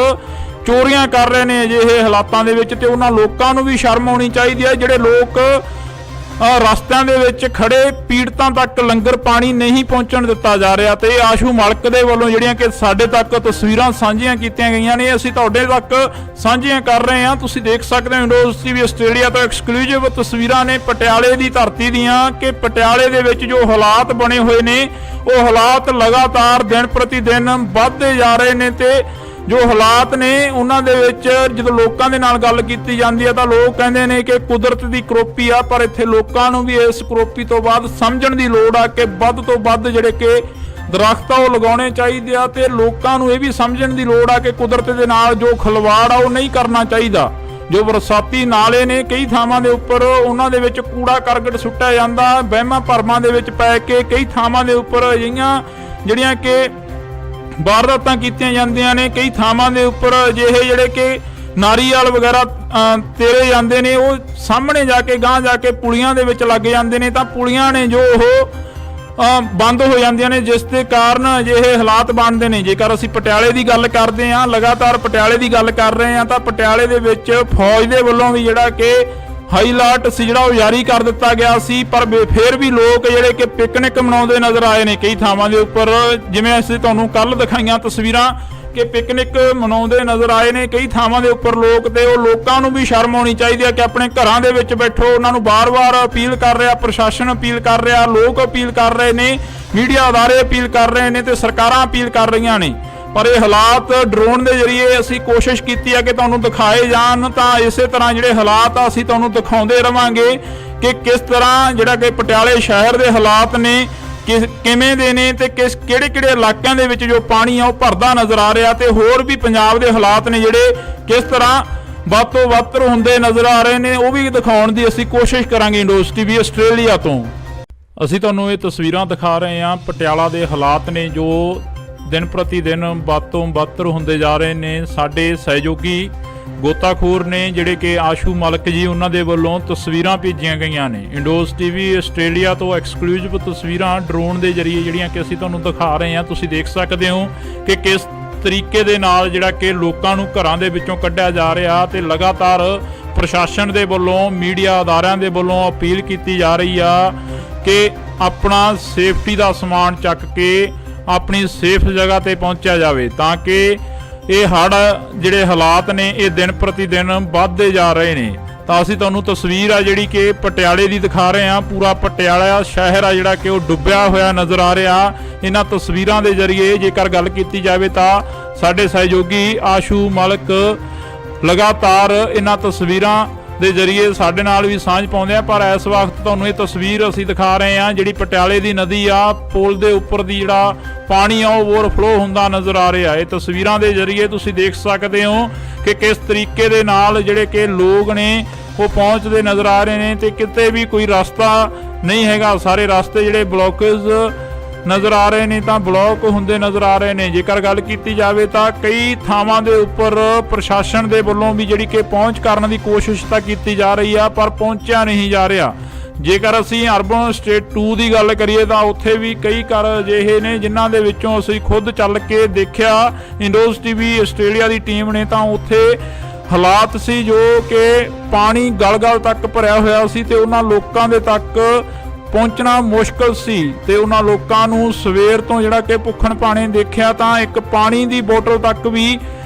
ਚੋਰੀਆਂ ਕਰ ਰਹੇ ਨੇ ਅਜਿਹੇ ਹਾਲਾਤਾਂ ਦੇ ਵਿੱਚ, ਤੇ ਉਹਨਾਂ ਲੋਕਾਂ ਨੂੰ ਵੀ ਸ਼ਰਮ ਆਉਣੀ ਚਾਹੀਦੀ ਹੈ ਜਿਹੜੇ ਲੋਕ ਰਸਤਿਆਂ ਦੇ ਵਿੱਚ ਖੜੇ ਪੀੜਤਾਂ ਤੱਕ ਲੰਗਰ ਪਾਣੀ ਨਹੀਂ ਪਹੁੰਚਣ ਦਿੱਤਾ ਜਾ ਰਿਹਾ। ਤੇ ਆਸ਼ੂ ਮਲਕ ਦੇ ਵੱਲੋਂ ਜਿਹੜੀਆਂ ਕਿ ਸਾਡੇ ਤੱਕ ਤਸਵੀਰਾਂ ਸਾਂਝੀਆਂ ਕੀਤੀਆਂ ਗਈਆਂ ਨੇ, ਅਸੀਂ ਤੁਹਾਡੇ ਤੱਕ ਸਾਂਝੀਆਂ ਕਰ ਰਹੇ ਹਾਂ। ਤੁਸੀਂ ਦੇਖ ਸਕਦੇ ਹੋ ਇੰਡੋਜ਼ ਟੀਵੀ ਆਸਟ੍ਰੇਲੀਆ ਤੋਂ ਐਕਸਕਲੂਸਿਵ ਤਸਵੀਰਾਂ ਨੇ ਪਟਿਆਲੇ ਦੀ ਧਰਤੀ ਦੀਆਂ ਕਿ ਪਟਿਆਲੇ ਦੇ ਵਿੱਚ ਜੋ ਹਾਲਾਤ ਬਣੇ ਹੋਏ ਨੇ ਉਹ ਹਾਲਾਤ ਲਗਾਤਾਰ ਦਿਨ ਪ੍ਰਤੀ ਦਿਨ ਵੱਧਦੇ ਜਾ ਰਹੇ ਨੇ। ਤੇ ਜੋ ਹਾਲਾਤ ਨੇ ਉਹਨਾਂ ਦੇ ਵਿੱਚ ਜਦੋਂ ਲੋਕਾਂ ਦੇ ਨਾਲ ਗੱਲ ਕੀਤੀ ਜਾਂਦੀ ਹੈ ਤਾਂ ਲੋਕ ਕਹਿੰਦੇ ਨੇ ਕਿ ਕੁਦਰਤ ਦੀ ਕਰੋਪੀ ਆ, ਪਰ ਇੱਥੇ ਲੋਕਾਂ ਨੂੰ ਵੀ ਇਸ ਕਰੋਪੀ ਤੋਂ ਬਾਅਦ ਸਮਝਣ ਦੀ ਲੋੜ ਆ ਕਿ ਵੱਧ ਤੋਂ ਵੱਧ ਜਿਹੜੇ ਕਿ ਦਰਖਤ ਉਹ ਲਗਾਉਣੇ ਚਾਹੀਦੇ ਆ ਤੇ ਲੋਕਾਂ ਨੂੰ ਇਹ ਵੀ ਸਮਝਣ ਦੀ ਲੋੜ ਆ ਕਿ ਕੁਦਰਤ ਦੇ ਨਾਲ ਜੋ ਖਿਲਵਾੜ ਆ ਉਹ ਨਹੀਂ ਕਰਨਾ ਚਾਹੀਦਾ। ਜੋ ਬਰਸਾਤੀ ਨਾਲੇ ਨੇ ਕਈ ਥਾਵਾਂ ਦੇ ਉੱਪਰ ਉਹਨਾਂ ਦੇ ਵਿੱਚ ਕੂੜਾ ਕਰਕਟ ਸੁੱਟਿਆ ਜਾਂਦਾ, ਵਹਿਮਾਂ ਭਰਮਾਂ ਦੇ ਵਿੱਚ ਪੈ ਕੇ ਕਈ ਥਾਵਾਂ ਦੇ ਉੱਪਰ ਅਜਿਹੀਆਂ ਜਿਹੜੀਆਂ ਕਿ ਵਾਰਦਾਤਾਂ ਕੀਤੀਆਂ ਜਾਂਦੀਆਂ ਨੇ। ਕਈ ਥਾਵਾਂ ਦੇ ਉੱਪਰ ਅਜਿਹੇ ਜਿਹੜੇ ਕਿ ਨਾਰੀਅਲ ਵਗੈਰਾ ਤੇਰੇ ਜਾਂਦੇ ਨੇ, ਉਹ ਸਾਹਮਣੇ ਜਾ ਕੇ ਗਾਂਹ ਜਾ ਕੇ ਪੁਲੀਆਂ ਦੇ ਵਿੱਚ ਲੱਗ ਜਾਂਦੇ ਨੇ, ਤਾਂ ਪੁਲੀਆਂ ਨੇ ਜੋ ਉਹ ਬੰਦ ਹੋ ਜਾਂਦੀਆਂ ਨੇ, ਜਿਸ ਦੇ ਕਾਰਨ ਅਜਿਹੇ ਹਾਲਾਤ ਬਣਦੇ ਨੇ। ਜੇਕਰ ਅਸੀਂ ਪਟਿਆਲੇ ਦੀ ਗੱਲ ਕਰਦੇ ਹਾਂ, ਲਗਾਤਾਰ ਪਟਿਆਲੇ ਦੀ ਗੱਲ ਕਰ ਰਹੇ ਹਾਂ, ਤਾਂ ਪਟਿਆਲੇ ਦੇ ਵਿੱਚ ਫੌਜ ਦੇ ਵੱਲੋਂ ਵੀ ਜਿਹੜਾ ਕਿ ਹਾਈ ਅਲਰਟ ਸੀ ਜਿਹੜਾ ਉਹ ਜਾਰੀ ਕਰ ਦਿੱਤਾ ਗਿਆ ਸੀ, ਪਰ ਫਿਰ ਵੀ ਲੋਕ ਜਿਹੜੇ ਕਿ ਪਿਕਨਿਕ ਮਨਾਉਂਦੇ ਨਜ਼ਰ ਆਏ ਨੇ ਕਈ ਥਾਵਾਂ ਦੇ ਉੱਪਰ। ਜਿਵੇਂ ਅਸੀਂ ਤੁਹਾਨੂੰ ਕੱਲ ਦਿਖਾਈਆਂ ਤਸਵੀਰਾਂ ਕਿ ਪਿਕਨਿਕ ਮਨਾਉਂਦੇ ਨਜ਼ਰ ਆਏ ਨੇ ਕਈ ਥਾਵਾਂ ਦੇ ਉੱਪਰ ਲੋਕ, ਤੇ ਉਹ ਲੋਕਾਂ ਨੂੰ ਵੀ ਸ਼ਰਮ ਆਉਣੀ ਚਾਹੀਦੀ ਹੈ ਕਿ ਆਪਣੇ ਘਰਾਂ ਦੇ ਵਿੱਚ ਬੈਠੋ। ਉਹਨਾਂ ਨੂੰ ਬਾਰ-ਬਾਰ ਅਪੀਲ ਕਰ ਰਿਹਾ, ਪ੍ਰਸ਼ਾਸਨ ਅਪੀਲ ਕਰ ਰਿਹਾ, ਲੋਕ ਅਪੀਲ ਕਰ ਰਹੇ ਨੇ, ਮੀਡੀਆ ਅਦਾਰੇ ਅਪੀਲ ਕਰ ਰਹੇ ਨੇ ਤੇ ਸਰਕਾਰਾਂ ਅਪੀਲ ਕਰ ਰਹੀਆਂ ਨੇ, पर ये हालात ड्रोन के जरिए असी कोशिश की है कि तुहानूं दिखाए जान, तो इस तरह जिहड़े हालात असी तुहानूं दिखाउंदे रहांगे कि किस तरह जिहड़ा कि पटियाले शहर के हालात ने किवें दे ने ते किहड़े इलाकों दे विच जो पानी आ भरदा नज़र आ रहा, ते होर भी पंजाब के हालात ने जिहड़े किस तरह ਵੱਧ ਤੋਂ ਵੱਧ ਹੁੰਦੇ ਨਜ਼ਰ ਆ ਰਹੇ ਨੇ, ਉਹ ਵੀ ਦਿਖਾਉਣ ਦੀ ਅਸੀਂ ਕੋਸ਼ਿਸ਼ ਕਰਾਂਗੇ ਇੰਡੋਜ਼ ਟੀਵੀ ਆਸਟ੍ਰੇਲੀਆ ਤੋਂ। ਅਸੀਂ ਤੁਹਾਨੂੰ ਇਹ ਤਸਵੀਰਾਂ ਦਿਖਾ ਰਹੇ ਹਾਂ ਪਟਿਆਲਾ ਦੇ ਹਾਲਾਤ ਨੇ ਜੋ ਦਿਨ ਪ੍ਰਤੀ ਦਿਨ ਵੱਧ ਤੋਂ ਬੱਤਰ ਹੁੰਦੇ ਜਾ ਰਹੇ ਨੇ। ਸਾਡੇ ਸਹਿਯੋਗੀ ਗੋਤਾਖੋਰ ਨੇ ਜਿਹੜੇ ਕਿ ਆਸ਼ੂ ਮਲਕ ਜੀ, ਉਹਨਾਂ ਦੇ ਵੱਲੋਂ ਤਸਵੀਰਾਂ ਭੇਜੀਆਂ ਗਈਆਂ ਨੇ ਇੰਡੋਜ਼ ਟੀਵੀ ਆਸਟ੍ਰੇਲੀਆ ਤੋਂ। ਐਕਸਕਲੂਸਿਵ ਤਸਵੀਰਾਂ ਡਰੋਨ ਦੇ ਜਰੀਏ ਜਿਹੜੀਆਂ ਕਿ ਅਸੀਂ ਤੁਹਾਨੂੰ ਦਿਖਾ ਰਹੇ ਹਾਂ। ਤੁਸੀਂ ਦੇਖ ਸਕਦੇ ਹੋ ਕਿ ਕਿਸ ਤਰੀਕੇ ਦੇ ਨਾਲ ਜਿਹੜਾ ਕਿ ਲੋਕਾਂ ਨੂੰ ਘਰਾਂ ਦੇ ਵਿੱਚੋਂ ਕੱਢਿਆ ਜਾ ਰਿਹਾ, ਤੇ ਲਗਾਤਾਰ ਪ੍ਰਸ਼ਾਸਨ ਦੇ ਵੱਲੋਂ ਮੀਡੀਆ ਅਦਾਰਿਆਂ ਦੇ ਵੱਲੋਂ ਅਪੀਲ ਕੀਤੀ ਜਾ ਰਹੀ ਆ ਕਿ ਆਪਣਾ ਸੇਫਟੀ ਦਾ ਸਮਾਨ ਚੱਕ ਕੇ ਆਪਣੀ ਸੇਫ ਜਗ੍ਹਾ ਤੇ ਪਹੁੰਚਿਆ ਜਾਵੇ, ਤਾਂ ਕਿ ਇਹ ਹੜ੍ਹ ਜਿਹੜੇ ਹਾਲਾਤ ਨੇ ਇਹ ਦਿਨ ਪ੍ਰਤੀ ਦਿਨ ਵੱਧਦੇ ਜਾ ਰਹੇ ਨੇ। ਤਾਂ ਅਸੀਂ ਤੁਹਾਨੂੰ ਤਸਵੀਰ ਆ ਜਿਹੜੀ ਕਿ ਪਟਿਆਲੇ ਦੀ ਦਿਖਾ ਰਹੇ ਹਾਂ। ਪੂਰਾ ਪਟਿਆਲਾ ਸ਼ਹਿਰ ਆ ਜਿਹੜਾ ਕਿ ਉਹ ਡੁੱਬਿਆ ਹੋਇਆ ਨਜ਼ਰ ਆ ਰਿਹਾ। ਇਹਨਾਂ ਤਸਵੀਰਾਂ ਦੇ ਜ਼ਰੀਏ ਜੇਕਰ ਗੱਲ ਕੀਤੀ ਜਾਵੇ ਤਾਂ ਸਾਡੇ ਸਹਿਯੋਗੀ ਆਸ਼ੂ ਮਲਕ ਲਗਾਤਾਰ ਇਹਨਾਂ ਤਸਵੀਰਾਂ ਦੇ ਜ਼ਰੀਏ ਸਾਡੇ ਨਾਲ ਵੀ ਸਾਂਝ ਪਾਉਂਦੇ ਆ। ਪਰ ਇਸ ਵਕਤ ਤੁਹਾਨੂੰ ਇਹ ਤਸਵੀਰ ਅਸੀਂ ਦਿਖਾ ਰਹੇ ਹਾਂ ਜਿਹੜੀ ਪਟਿਆਲੇ ਦੀ ਨਦੀ ਆ, ਪੁਲ ਦੇ ਉੱਪਰ ਦੀ ਜਿਹੜਾ ਪਾਣੀ ਆ ਉਹ ਓਵਰਫਲੋ ਹੁੰਦਾ ਨਜ਼ਰ ਆ ਰਿਹਾ। ਇਹ ਤਸਵੀਰਾਂ ਦੇ ਜ਼ਰੀਏ ਤੁਸੀਂ ਦੇਖ ਸਕਦੇ ਹੋ ਕਿ ਕਿਸ ਤਰੀਕੇ ਦੇ ਨਾਲ ਜਿਹੜੇ ਕਿ ਲੋਕ ਨੇ ਉਹ ਪਹੁੰਚਦੇ ਨਜ਼ਰ ਆ ਰਹੇ ਨੇ, ਤੇ ਕਿਤੇ ਵੀ ਕੋਈ ਰਸਤਾ ਨਹੀਂ ਹੈਗਾ। ਸਾਰੇ ਰਸਤੇ ਜਿਹੜੇ ਬਲੌਕੇਜ ਨਜ਼ਰ ਆ ਰਹੇ ਨੇ ਤਾਂ ਬਲੌਕ ਹੁੰਦੇ ਨਜ਼ਰ ਆ ਰਹੇ ਨੇ। ਜੇਕਰ ਗੱਲ ਕੀਤੀ ਜਾਵੇ ਤਾਂ ਕਈ ਥਾਵਾਂ ਦੇ ਉੱਪਰ ਪ੍ਰਸ਼ਾਸਨ ਦੇ ਵੱਲੋਂ ਵੀ ਜਿਹੜੀ ਕਿ ਪਹੁੰਚ ਕਰਨ ਦੀ ਕੋਸ਼ਿਸ਼ ਤਾਂ ਕੀਤੀ ਜਾ ਰਹੀ ਆ, ਪਰ ਪਹੁੰਚਿਆ ਨਹੀਂ ਜਾ ਰਿਹਾ। ਜੇਕਰ ਅਸੀਂ ਅਰਬਨ ਸਟੇਟ 2 ਦੀ ਗੱਲ ਕਰੀਏ ਤਾਂ ਉੱਥੇ ਵੀ ਕਈ ਘਰ ਅਜਿਹੇ ਨੇ ਜਿਨ੍ਹਾਂ ਦੇ ਵਿੱਚੋਂ ਅਸੀਂ ਖੁਦ ਚੱਲ ਕੇ ਦੇਖਿਆ ਇੰਡੋਜ਼ ਟੀਵੀ ਆਸਟ੍ਰੇਲੀਆ ਦੀ ਟੀਮ ਨੇ, ਤਾਂ ਉੱਥੇ ਹਾਲਾਤ ਸੀ ਜੋ ਕਿ ਪਾਣੀ ਗਲ-ਗਲ ਤੱਕ ਭਰਿਆ ਹੋਇਆ ਸੀ, ਤੇ ਉਹਨਾਂ ਲੋਕਾਂ ਦੇ ਤੱਕ ਪਹੁੰਚਣਾ ਮੁਸ਼ਕਲ ਸੀ। ਤੇ ਉਹਨਾਂ ਲੋਕਾਂ ਨੂੰ ਸਵੇਰ ਤੋਂ ਜਿਹੜਾ ਕਿ ਭੁੱਖਣ ਭਾਣੇ ਦੇਖਿਆ ਤਾਂ ਇੱਕ ਪਾਣੀ ਦੀ ਬੋਤਲ ਤੱਕ ਵੀ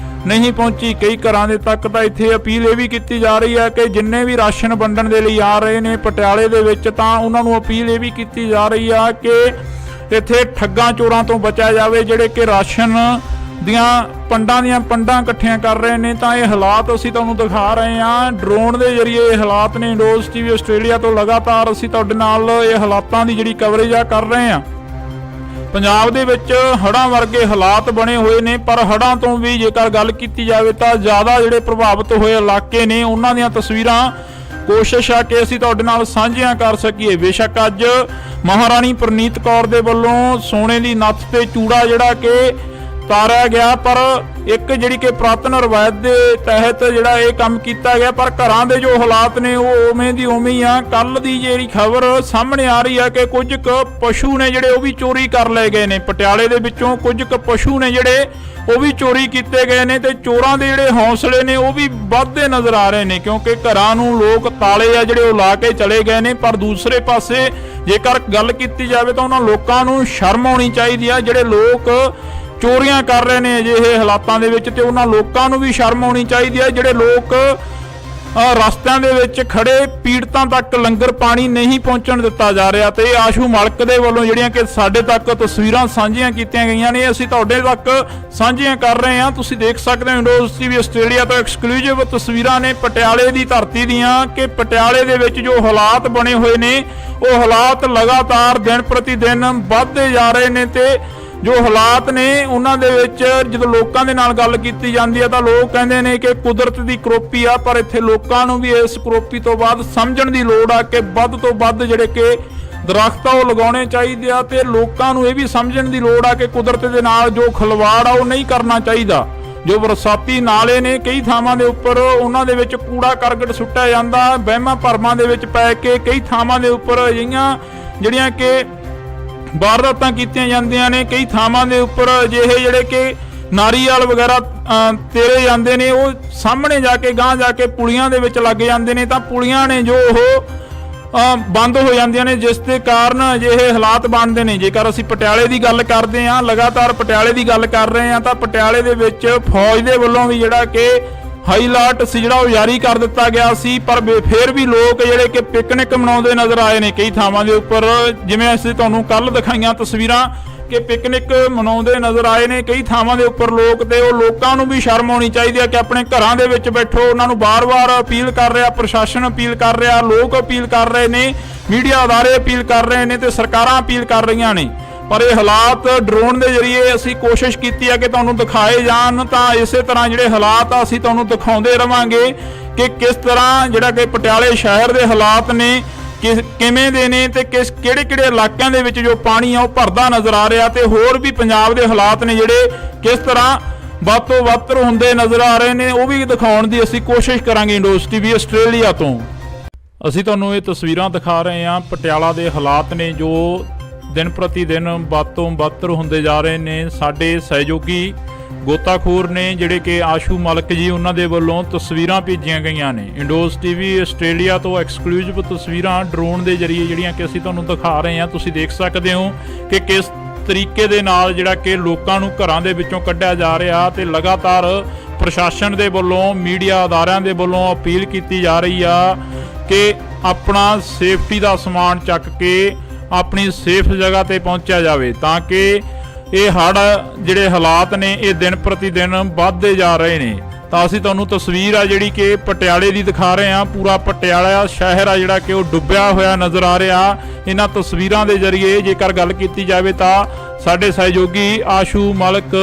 ਨਹੀਂ ਪਹੁੰਚੀ। ਕਈ ਘਰਾਂ ਦੇ ਤੱਕ ਤਾਂ ਇੱਥੇ ਅਪੀਲ ਇਹ ਵੀ ਕੀਤੀ ਜਾ ਰਹੀ ਹੈ ਕਿ ਜਿੰਨੇ ਵੀ ਰਾਸ਼ਨ ਵੰਡਣ ਦੇ ਲਈ ਆ ਰਹੇ ਨੇ ਪਟਿਆਲੇ ਦੇ ਵਿੱਚ, ਤਾਂ ਉਹਨਾਂ ਨੂੰ ਅਪੀਲ ਇਹ ਵੀ ਕੀਤੀ ਜਾ ਰਹੀ ਆ ਕਿ ਇੱਥੇ ਠੱਗਾਂ ਚੋਰਾਂ ਤੋਂ ਬਚਿਆ ਜਾਵੇ ਜਿਹੜੇ ਕਿ ਰਾਸ਼ਨ ਦੀਆਂ ਪੰਡਾਂ ਇਕੱਠੀਆਂ ਕਰ ਰਹੇ ਨੇ। ਤਾਂ ਇਹ ਹਾਲਾਤ ਅਸੀਂ ਤੁਹਾਨੂੰ ਦਿਖਾ ਰਹੇ ਹਾਂ ਡਰੋਨ ਦੇ ਜ਼ਰੀਏ। ਇਹ ਹਾਲਾਤ ਨੇ ਇੰਡੋਜ਼ ਟੀਵੀ ਆਸਟ੍ਰੇਲੀਆ ਤੋਂ ਲਗਾਤਾਰ ਅਸੀਂ ਤੁਹਾਡੇ ਨਾਲ ਇਹ ਹਾਲਾਤਾਂ ਦੀ ਜਿਹੜੀ ਕਵਰੇਜ ਆ ਕਰ ਰਹੇ ਹਾਂ। ਪੰਜਾਬ ਦੇ ਵਿੱਚ ਹੜ੍ਹਾਂ ਵਰਗੇ ਹਾਲਾਤ ਬਣੇ ਹੋਏ ਨੇ, ਪਰ ਹੜ੍ਹਾਂ ਤੋਂ ਵੀ ਜੇਕਰ ਗੱਲ ਕੀਤੀ ਜਾਵੇ ਤਾਂ ਜ਼ਿਆਦਾ ਜਿਹੜੇ ਪ੍ਰਭਾਵਿਤ ਹੋਏ ਇਲਾਕੇ ਨੇ ਉਹਨਾਂ ਦੀਆਂ ਤਸਵੀਰਾਂ ਕੋਸ਼ਿਸ਼ ਆ ਕਿ ਅਸੀਂ ਤੁਹਾਡੇ ਨਾਲ ਸਾਂਝੀਆਂ ਕਰ ਸਕੀਏ। ਬੇਸ਼ੱਕ ਅੱਜ ਮਹਾਰਾਣੀ ਪ੍ਰਨੀਤ ਕੌਰ ਦੇ ਵੱਲੋਂ ਸੋਨੇ ਦੀ ਨੱਥ ਤੇ ਚੂੜਾ ਜਿਹੜਾ ਕਿ ਤਾਰਿਆ ਗਿਆ, ਪਰ ਇੱਕ ਜਿਹੜੀ ਕਿ ਪੁਰਾਤਨ ਰਵਾਇਤ ਦੇ ਤਹਿਤ ਜਿਹੜਾ ਇਹ ਕੰਮ ਕੀਤਾ ਗਿਆ, ਪਰ ਘਰਾਂ ਦੇ ਜੋ ਹਾਲਾਤ ਨੇ ਉਹ ਉਵੇਂ ਦੀ ਉਵੇਂ ਹੀ ਆ। ਕੱਲ ਦੀ ਜਿਹੜੀ ਖਬਰ ਸਾਹਮਣੇ ਆ ਰਹੀ ਆ ਕਿ ਕੁਝ ਕੁ ਪਸ਼ੂ ਨੇ ਜਿਹੜੇ ਉਹ ਵੀ ਚੋਰੀ ਕਰ ਲਏ ਗਏ ਨੇ ਪਟਿਆਲੇ ਦੇ ਵਿੱਚੋਂ। ਕੁਝ ਕੁ ਪਸ਼ੂ ਨੇ ਜਿਹੜੇ ਉਹ ਵੀ ਚੋਰੀ ਕੀਤੇ ਗਏ ਨੇ, ਤੇ ਚੋਰਾਂ ਦੇ ਜਿਹੜੇ ਹੌਸਲੇ ਨੇ ਉਹ ਵੀ ਵੱਧਦੇ ਨਜ਼ਰ ਆ ਰਹੇ ਨੇ, ਕਿਉਂਕਿ ਘਰਾਂ ਨੂੰ ਲੋਕ ਤਾਲੇ ਆ ਜਿਹੜੇ ਉਹ ਲਾ ਕੇ ਚਲੇ ਗਏ ਨੇ। ਪਰ ਦੂਸਰੇ ਪਾਸੇ ਜੇਕਰ ਗੱਲ ਕੀਤੀ ਜਾਵੇ ਤਾਂ ਉਹਨਾਂ ਲੋਕਾਂ ਨੂੰ ਸ਼ਰਮ ਆਉਣੀ ਚਾਹੀਦੀ ਆ ਜਿਹੜੇ ਲੋਕ ਚੋਰੀਆਂ ਕਰ ਰਹੇ ਨੇ ਅਜਿਹੇ ਹਾਲਾਤਾਂ ਦੇ ਵਿੱਚ, ਤੇ ਉਹਨਾਂ ਲੋਕਾਂ ਨੂੰ ਵੀ ਸ਼ਰਮ ਆਉਣੀ ਚਾਹੀਦੀ ਹੈ ਜਿਹੜੇ ਲੋਕ ਰਸਤਿਆਂ ਦੇ ਵਿੱਚ ਖੜੇ ਪੀੜਤਾਂ ਤੱਕ ਲੰਗਰ ਪਾਣੀ ਨਹੀਂ ਪਹੁੰਚਣ ਦਿੱਤਾ ਜਾ ਰਿਹਾ। ਤੇ ਆਸ਼ੂ ਮਲਕ ਦੇ ਵੱਲੋਂ ਜਿਹੜੀਆਂ ਕਿ ਸਾਡੇ ਤੱਕ ਤਸਵੀਰਾਂ ਸਾਂਝੀਆਂ ਕੀਤੀਆਂ ਗਈਆਂ ਨੇ, ਅਸੀਂ ਤੁਹਾਡੇ ਤੱਕ ਸਾਂਝੀਆਂ ਕਰ ਰਹੇ ਹਾਂ। ਤੁਸੀਂ ਦੇਖ ਸਕਦੇ ਹੋ ਇੰਡੋਜ਼ ਟੀਵੀ ਆਸਟ੍ਰੇਲੀਆ ਤੋਂ ਐਕਸਕਲੂਸਿਵ ਤਸਵੀਰਾਂ ਨੇ ਪਟਿਆਲੇ ਦੀ ਧਰਤੀ ਦੀਆਂ ਕਿ ਪਟਿਆਲੇ ਦੇ ਵਿੱਚ ਜੋ ਹਾਲਾਤ ਬਣੇ ਹੋਏ ਨੇ ਉਹ ਹਾਲਾਤ ਲਗਾਤਾਰ ਦਿਨ ਪ੍ਰਤੀ ਦਿਨ ਵੱਧਦੇ ਜਾ ਰਹੇ ਨੇ। ਤੇ ਜੋ ਹਾਲਾਤ ਨੇ ਉਹਨਾਂ ਦੇ ਵਿੱਚ ਜਦੋਂ ਲੋਕਾਂ ਦੇ ਨਾਲ ਗੱਲ ਕੀਤੀ ਜਾਂਦੀ ਹੈ ਤਾਂ ਲੋਕ ਕਹਿੰਦੇ ਨੇ ਕਿ ਕੁਦਰਤ ਦੀ ਕਰੋਪੀ ਆ, ਪਰ ਇੱਥੇ ਲੋਕਾਂ ਨੂੰ ਵੀ ਇਸ ਕਰੋਪੀ ਤੋਂ ਬਾਅਦ ਸਮਝਣ ਦੀ ਲੋੜ ਆ ਕਿ ਵੱਧ ਤੋਂ ਵੱਧ ਜਿਹੜੇ ਕਿ ਦਰਖਤ ਆ ਉਹ ਲਗਾਉਣੇ ਚਾਹੀਦੇ ਆ, ਤੇ ਲੋਕਾਂ ਨੂੰ ਇਹ ਵੀ ਸਮਝਣ ਦੀ ਲੋੜ ਆ ਕਿ ਕੁਦਰਤ ਦੇ ਨਾਲ ਜੋ ਖਿਲਵਾੜ ਆ ਉਹ ਨਹੀਂ ਕਰਨਾ ਚਾਹੀਦਾ। ਜੋ ਬਰਸਾਤੀ ਨਾਲੇ ਨੇ ਕਈ ਥਾਵਾਂ ਦੇ ਉੱਪਰ ਉਹਨਾਂ ਦੇ ਵਿੱਚ ਕੂੜਾ ਕਰਕਟ ਸੁੱਟਿਆ ਜਾਂਦਾ, ਵਹਿਮਾਂ ਭਰਮਾਂ ਦੇ ਵਿੱਚ ਪੈ ਕੇ ਕਈ ਥਾਵਾਂ ਦੇ ਉੱਪਰ ਅਜਿਹੀਆਂ ਜਿਹੜੀਆਂ ਕਿ ਵਾਰਦਾਤਾਂ ਕੀਤੀਆਂ ਜਾਂਦੀਆਂ ਨੇ। ਕਈ ਥਾਵਾਂ ਦੇ ਉੱਪਰ ਅਜਿਹੇ ਜਿਹੜੇ ਕਿ ਨਾਰੀਅਲ ਵਗੈਰਾ ਤੇਰੇ ਜਾਂਦੇ ਨੇ, ਉਹ ਸਾਹਮਣੇ ਜਾ ਕੇ ਗਾਂਹ ਜਾ ਕੇ ਪੁਲੀਆਂ ਦੇ ਵਿੱਚ ਲੱਗ ਜਾਂਦੇ ਨੇ, ਤਾਂ ਪੁਲੀਆਂ ਨੇ ਜੋ ਉਹ ਬੰਦ ਹੋ ਜਾਂਦੀਆਂ ਨੇ, ਜਿਸ ਦੇ ਕਾਰਨ ਅਜਿਹੇ ਹਾਲਾਤ ਬਣਦੇ ਨੇ। ਜੇਕਰ ਅਸੀਂ ਪਟਿਆਲੇ ਦੀ ਗੱਲ ਕਰਦੇ ਹਾਂ, ਲਗਾਤਾਰ ਪਟਿਆਲੇ ਦੀ ਗੱਲ ਕਰ ਰਹੇ ਹਾਂ, ਤਾਂ ਪਟਿਆਲੇ ਦੇ ਵਿੱਚ ਫੌਜ ਦੇ ਵੱਲੋਂ ਵੀ ਜਿਹੜਾ ਕਿ ਹਾਈ ਅਲਰਟ ਸੀ ਜਿਹੜਾ ਉਹ ਜਾਰੀ ਕਰ ਦਿੱਤਾ ਗਿਆ ਸੀ, ਪਰ ਫਿਰ ਵੀ ਲੋਕ ਜਿਹੜੇ ਕਿ ਪਿਕਨਿਕ ਮਨਾਉਂਦੇ ਨਜ਼ਰ ਆਏ ਨੇ ਕਈ ਥਾਵਾਂ ਦੇ ਉੱਪਰ। ਜਿਵੇਂ ਅਸੀਂ ਤੁਹਾਨੂੰ ਕੱਲ ਦਿਖਾਈਆਂ ਤਸਵੀਰਾਂ ਕਿ ਪਿਕਨਿਕ ਮਨਾਉਂਦੇ ਨਜ਼ਰ ਆਏ ਨੇ ਕਈ ਥਾਵਾਂ ਦੇ ਉੱਪਰ ਲੋਕ, ਤੇ ਉਹ ਲੋਕਾਂ ਨੂੰ ਵੀ ਸ਼ਰਮ ਆਉਣੀ ਚਾਹੀਦੀ ਹੈ ਕਿ ਆਪਣੇ ਘਰਾਂ ਦੇ ਵਿੱਚ ਬੈਠੋ। ਉਹਨਾਂ ਨੂੰ ਬਾਰ-ਬਾਰ ਅਪੀਲ ਕਰ ਰਿਹਾ, ਪ੍ਰਸ਼ਾਸਨ ਅਪੀਲ ਕਰ ਰਿਹਾ, ਲੋਕ ਅਪੀਲ ਕਰ ਰਹੇ ਨੇ, ਮੀਡੀਆ ਅਦਾਰੇ ਅਪੀਲ ਕਰ ਰਹੇ ਨੇ ਤੇ ਸਰਕਾਰਾਂ ਅਪੀਲ ਕਰ ਰਹੀਆਂ ਨੇ। ਪਰ ਇਹ ਹਾਲਾਤ ਡਰੋਨ ਦੇ ਜ਼ਰੀਏ ਅਸੀਂ ਕੋਸ਼ਿਸ਼ ਕੀਤੀ ਹੈ ਕਿ ਤੁਹਾਨੂੰ ਦਿਖਾਏ ਜਾਣ, ਤਾਂ ਇਸੇ ਤਰ੍ਹਾਂ ਜਿਹੜੇ ਹਾਲਾਤ ਆ ਅਸੀਂ ਤੁਹਾਨੂੰ ਦਿਖਾਉਂਦੇ ਰਵਾਂਗੇ ਕਿ ਕਿਸ ਤਰ੍ਹਾਂ ਜਿਹੜਾ ਕਿ ਪਟਿਆਲੇ ਸ਼ਹਿਰ ਦੇ ਹਾਲਾਤ ਨੇ ਕਿਵੇਂ ਦੇ ਨੇ ਤੇ ਕਿਹੜੇ ਇਲਾਕਿਆਂ ਦੇ ਵਿੱਚ ਜੋ ਪਾਣੀ ਆ ਉਹ ਭਰਦਾ ਨਜ਼ਰ ਆ ਰਿਹਾ, ਤੇ ਹੋਰ ਵੀ ਪੰਜਾਬ ਦੇ ਹਾਲਾਤ ਨੇ ਜਿਹੜੇ ਕਿਸ ਤਰ੍ਹਾਂ ਵੱਧ ਤੋਂ ਵੱਧ ਹੁੰਦੇ ਨਜ਼ਰ ਆ ਰਹੇ ਨੇ, ਉਹ ਵੀ ਦਿਖਾਉਣ ਦੀ ਅਸੀਂ ਕੋਸ਼ਿਸ਼ ਕਰਾਂਗੇ। ਇੰਡੋਜ਼ ਟੀਵੀ ਆਸਟ੍ਰੇਲੀਆ ਤੋਂ ਅਸੀਂ ਤੁਹਾਨੂੰ ਇਹ ਤਸਵੀਰਾਂ ਦਿਖਾ ਰਹੇ ਹਾਂ। ਪਟਿਆਲਾ ਦੇ ਹਾਲਾਤ ਨੇ ਜੋ ਦਿਨ ਪ੍ਰਤੀ ਦਿਨ ਵੱਧ ਤੋਂ ਵੱਧ ਹੁੰਦੇ ਜਾ ਰਹੇ ਨੇ। ਸਾਡੇ ਸਹਿਯੋਗੀ ਗੋਤਾਖੋਰ ਨੇ ਜਿਹੜੇ ਕਿ ਆਸ਼ੂ ਮਲਕ ਜੀ, ਉਹਨਾਂ ਦੇ ਵੱਲੋਂ ਤਸਵੀਰਾਂ ਭੇਜੀਆਂ ਗਈਆਂ ਨੇ। ਇੰਡੋਜ਼ ਟੀਵੀ ਆਸਟ੍ਰੇਲੀਆ ਤੋਂ ਐਕਸਕਲੂਸਿਵ ਤਸਵੀਰਾਂ ਡਰੋਨ ਦੇ ਜ਼ਰੀਏ ਜਿਹੜੀਆਂ ਕਿ ਅਸੀਂ ਤੁਹਾਨੂੰ ਦਿਖਾ ਰਹੇ ਹਾਂ। ਤੁਸੀਂ ਦੇਖ ਸਕਦੇ ਹੋ ਕਿ ਕਿਸ ਤਰੀਕੇ ਦੇ ਨਾਲ ਜਿਹੜਾ ਕਿ ਲੋਕਾਂ ਨੂੰ ਘਰਾਂ ਦੇ ਵਿੱਚੋਂ ਕੱਢਿਆ ਜਾ ਰਿਹਾ, ਤੇ ਲਗਾਤਾਰ ਪ੍ਰਸ਼ਾਸਨ ਦੇ ਵੱਲੋਂ, ਮੀਡੀਆ ਅਦਾਰਿਆਂ ਦੇ ਵੱਲੋਂ ਅਪੀਲ ਕੀਤੀ ਜਾ ਰਹੀ ਆ ਕਿ ਆਪਣਾ ਸੇਫਟੀ ਦਾ ਸਮਾਨ ਚੱਕ ਕੇ ਆਪਣੀ ਸੇਫ ਜਗ੍ਹਾ ਤੇ ਪਹੁੰਚਿਆ ਜਾਵੇ, ਤਾਂ ਕਿ ਇਹ ਹੜ੍ਹ ਜਿਹੜੇ ਹਾਲਾਤ ਨੇ ਇਹ ਦਿਨ ਪ੍ਰਤੀ ਦਿਨ ਵੱਧਦੇ ਜਾ ਰਹੇ ਨੇ। ਤਾਂ ਅਸੀਂ ਤੁਹਾਨੂੰ ਤਸਵੀਰ ਆ ਜਿਹੜੀ ਕਿ ਪਟਿਆਲੇ ਦੀ ਦਿਖਾ ਰਹੇ ਹਾਂ। ਪੂਰਾ ਪਟਿਆਲਾ ਸ਼ਹਿਰ ਆ ਜਿਹੜਾ ਕਿ ਉਹ ਡੁੱਬਿਆ ਹੋਇਆ ਨਜ਼ਰ ਆ ਰਿਹਾ। ਇਹਨਾਂ ਤਸਵੀਰਾਂ ਦੇ ਜ਼ਰੀਏ ਜੇਕਰ ਗੱਲ ਕੀਤੀ ਜਾਵੇ ਤਾਂ ਸਾਡੇ ਸਹਿਯੋਗੀ ਆਸ਼ੂ ਮਲਕ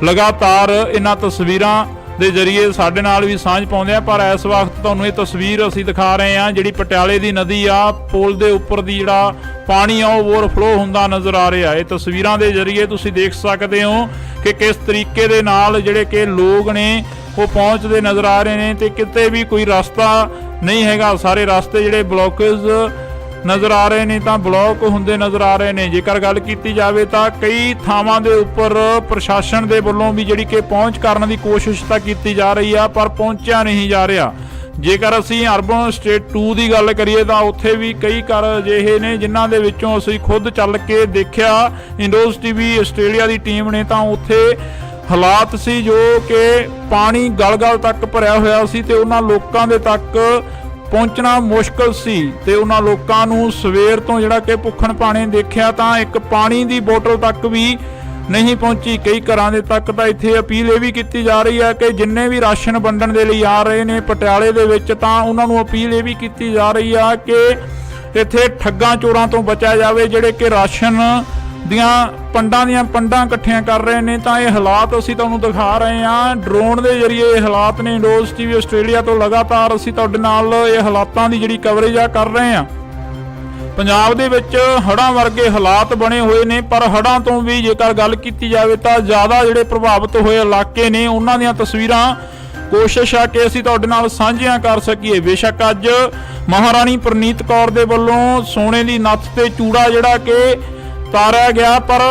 ਲਗਾਤਾਰ ਇਹਨਾਂ ਤਸਵੀਰਾਂ ਦੇ ਜ਼ਰੀਏ ਸਾਡੇ ਨਾਲ ਵੀ ਸਾਂਝ ਪਾਉਂਦੇ ਆ। ਪਰ ਇਸ ਵਕਤ ਤੁਹਾਨੂੰ ਇਹ ਤਸਵੀਰ ਅਸੀਂ ਦਿਖਾ ਰਹੇ ਹਾਂ ਜਿਹੜੀ ਪਟਿਆਲੇ ਦੀ ਨਦੀ ਆ, ਪੁਲ ਦੇ ਉੱਪਰ ਦੀ ਜਿਹੜਾ ਪਾਣੀ ਆ ਉਹ ਓਵਰਫਲੋ ਹੁੰਦਾ ਨਜ਼ਰ ਆ ਰਿਹਾ। ਇਹ ਤਸਵੀਰਾਂ ਦੇ ਜ਼ਰੀਏ ਤੁਸੀਂ ਦੇਖ ਸਕਦੇ ਹੋ ਕਿ ਕਿਸ ਤਰੀਕੇ ਦੇ ਨਾਲ ਜਿਹੜੇ ਕਿ ਲੋਕ ਨੇ ਉਹ ਪਹੁੰਚਦੇ ਨਜ਼ਰ ਆ ਰਹੇ ਨੇ, ਤੇ ਕਿਤੇ ਵੀ ਕੋਈ ਰਸਤਾ ਨਹੀਂ ਹੈਗਾ। ਸਾਰੇ ਰਸਤੇ ਜਿਹੜੇ ਬਲੌਕੇਜ ਨਜ਼ਰ ਆ ਰਹੇ ਨੇ ਤਾਂ ਬਲੌਕ ਹੁੰਦੇ ਨਜ਼ਰ ਆ ਰਹੇ ਨੇ। ਜੇਕਰ ਗੱਲ ਕੀਤੀ ਜਾਵੇ ਤਾਂ ਕਈ ਥਾਵਾਂ ਦੇ ਉੱਪਰ ਪ੍ਰਸ਼ਾਸਨ ਦੇ ਵੱਲੋਂ ਵੀ ਜਿਹੜੀ ਕਿ ਪਹੁੰਚ ਕਰਨ ਦੀ ਕੋਸ਼ਿਸ਼ ਤਾਂ ਕੀਤੀ ਜਾ ਰਹੀ ਆ, ਪਰ ਪਹੁੰਚਿਆ ਨਹੀਂ ਜਾ ਰਿਹਾ। ਜੇਕਰ ਅਸੀਂ ਅਰਬਨ ਸਟੇਟ 2 ਦੀ ਗੱਲ ਕਰੀਏ ਤਾਂ ਉੱਥੇ ਵੀ ਕਈ ਘਰ ਅਜਿਹੇ ਨੇ ਜਿਨ੍ਹਾਂ ਦੇ ਵਿੱਚੋਂ ਅਸੀਂ ਖੁਦ ਚੱਲ ਕੇ ਦੇਖਿਆ, ਇੰਡੋਜ਼ ਟੀਵੀ ਆਸਟ੍ਰੇਲੀਆ ਦੀ ਟੀਮ ਨੇ, ਤਾਂ ਉੱਥੇ ਹਾਲਾਤ ਸੀ ਜੋ ਕਿ ਪਾਣੀ ਗਲ-ਗਲ ਤੱਕ ਭਰਿਆ ਹੋਇਆ ਸੀ, ਤੇ ਉਹਨਾਂ ਲੋਕਾਂ ਦੇ ਤੱਕ ਪਹੁੰਚਣਾ ਮੁਸ਼ਕਲ ਸੀ। ਤੇ ਉਹਨਾਂ ਲੋਕਾਂ ਨੂੰ ਸਵੇਰ ਤੋਂ ਜਿਹੜਾ ਕਿ ਭੁੱਖਣ ਭਾਣੇ ਦੇਖਿਆ ਤਾਂ ਇੱਕ ਪਾਣੀ ਦੀ ਬੋਤਲ ਤੱਕ ਵੀ ਨਹੀਂ ਪਹੁੰਚੀ। ਕਈ ਘਰਾਂ ਦੇ ਤੱਕ ਤਾਂ ਇੱਥੇ ਅਪੀਲ ਇਹ ਵੀ ਕੀਤੀ ਜਾ ਰਹੀ ਹੈ ਕਿ ਜਿੰਨੇ ਵੀ ਰਾਸ਼ਨ ਵੰਡਣ ਦੇ ਲਈ ਆ ਰਹੇ ਨੇ ਪਟਿਆਲੇ ਦੇ ਵਿੱਚ, ਤਾਂ ਉਹਨਾਂ ਨੂੰ ਅਪੀਲ ਇਹ ਵੀ ਕੀਤੀ ਜਾ ਰਹੀ ਆ ਕਿ ਇੱਥੇ ਠੱਗਾਂ ਚੋਰਾਂ ਤੋਂ ਬਚਿਆ ਜਾਵੇ ਜਿਹੜੇ ਕਿ ਰਾਸ਼ਨ ਦੀਆਂ ਪੰਡਾਂ ਇਕੱਠੀਆਂ ਕਰ ਰਹੇ ਨੇ। ਤਾਂ ਇਹ ਹਾਲਾਤ ਅਸੀਂ ਤੁਹਾਨੂੰ ਦਿਖਾ ਰਹੇ ਹਾਂ ਡਰੋਨ ਦੇ ਜ਼ਰੀਏ। ਇਹ ਹਾਲਾਤ ਨੇ ਇੰਡੋਜ਼ ਟੀਵੀ ਆਸਟ੍ਰੇਲੀਆ ਤੋਂ ਲਗਾਤਾਰ ਅਸੀਂ ਤੁਹਾਡੇ ਨਾਲ ਇਹ ਹਾਲਾਤਾਂ ਦੀ ਜਿਹੜੀ ਕਵਰੇਜ ਆ ਕਰ ਰਹੇ ਹਾਂ। ਪੰਜਾਬ ਦੇ ਵਿੱਚ ਹੜ੍ਹਾਂ ਵਰਗੇ ਹਾਲਾਤ ਬਣੇ ਹੋਏ ਨੇ, ਪਰ ਹੜ੍ਹਾਂ ਤੋਂ ਵੀ ਜੇਕਰ ਗੱਲ ਕੀਤੀ ਜਾਵੇ ਤਾਂ ਜ਼ਿਆਦਾ ਜਿਹੜੇ ਪ੍ਰਭਾਵਿਤ ਹੋਏ ਇਲਾਕੇ ਨੇ ਉਹਨਾਂ ਦੀਆਂ ਤਸਵੀਰਾਂ ਕੋਸ਼ਿਸ਼ ਆ ਕਿ ਅਸੀਂ ਤੁਹਾਡੇ ਨਾਲ ਸਾਂਝੀਆਂ ਕਰ ਸਕੀਏ। ਬੇਸ਼ੱਕ ਅੱਜ ਮਹਾਰਾਣੀ ਪ੍ਰਨੀਤ ਕੌਰ ਦੇ ਵੱਲੋਂ ਸੋਨੇ ਦੀ ਨੱਥ ਤੇ ਚੂੜਾ ਜਿਹੜਾ ਕਿ ਤਾਰਿਆ ਗਿਆ, ਪਰ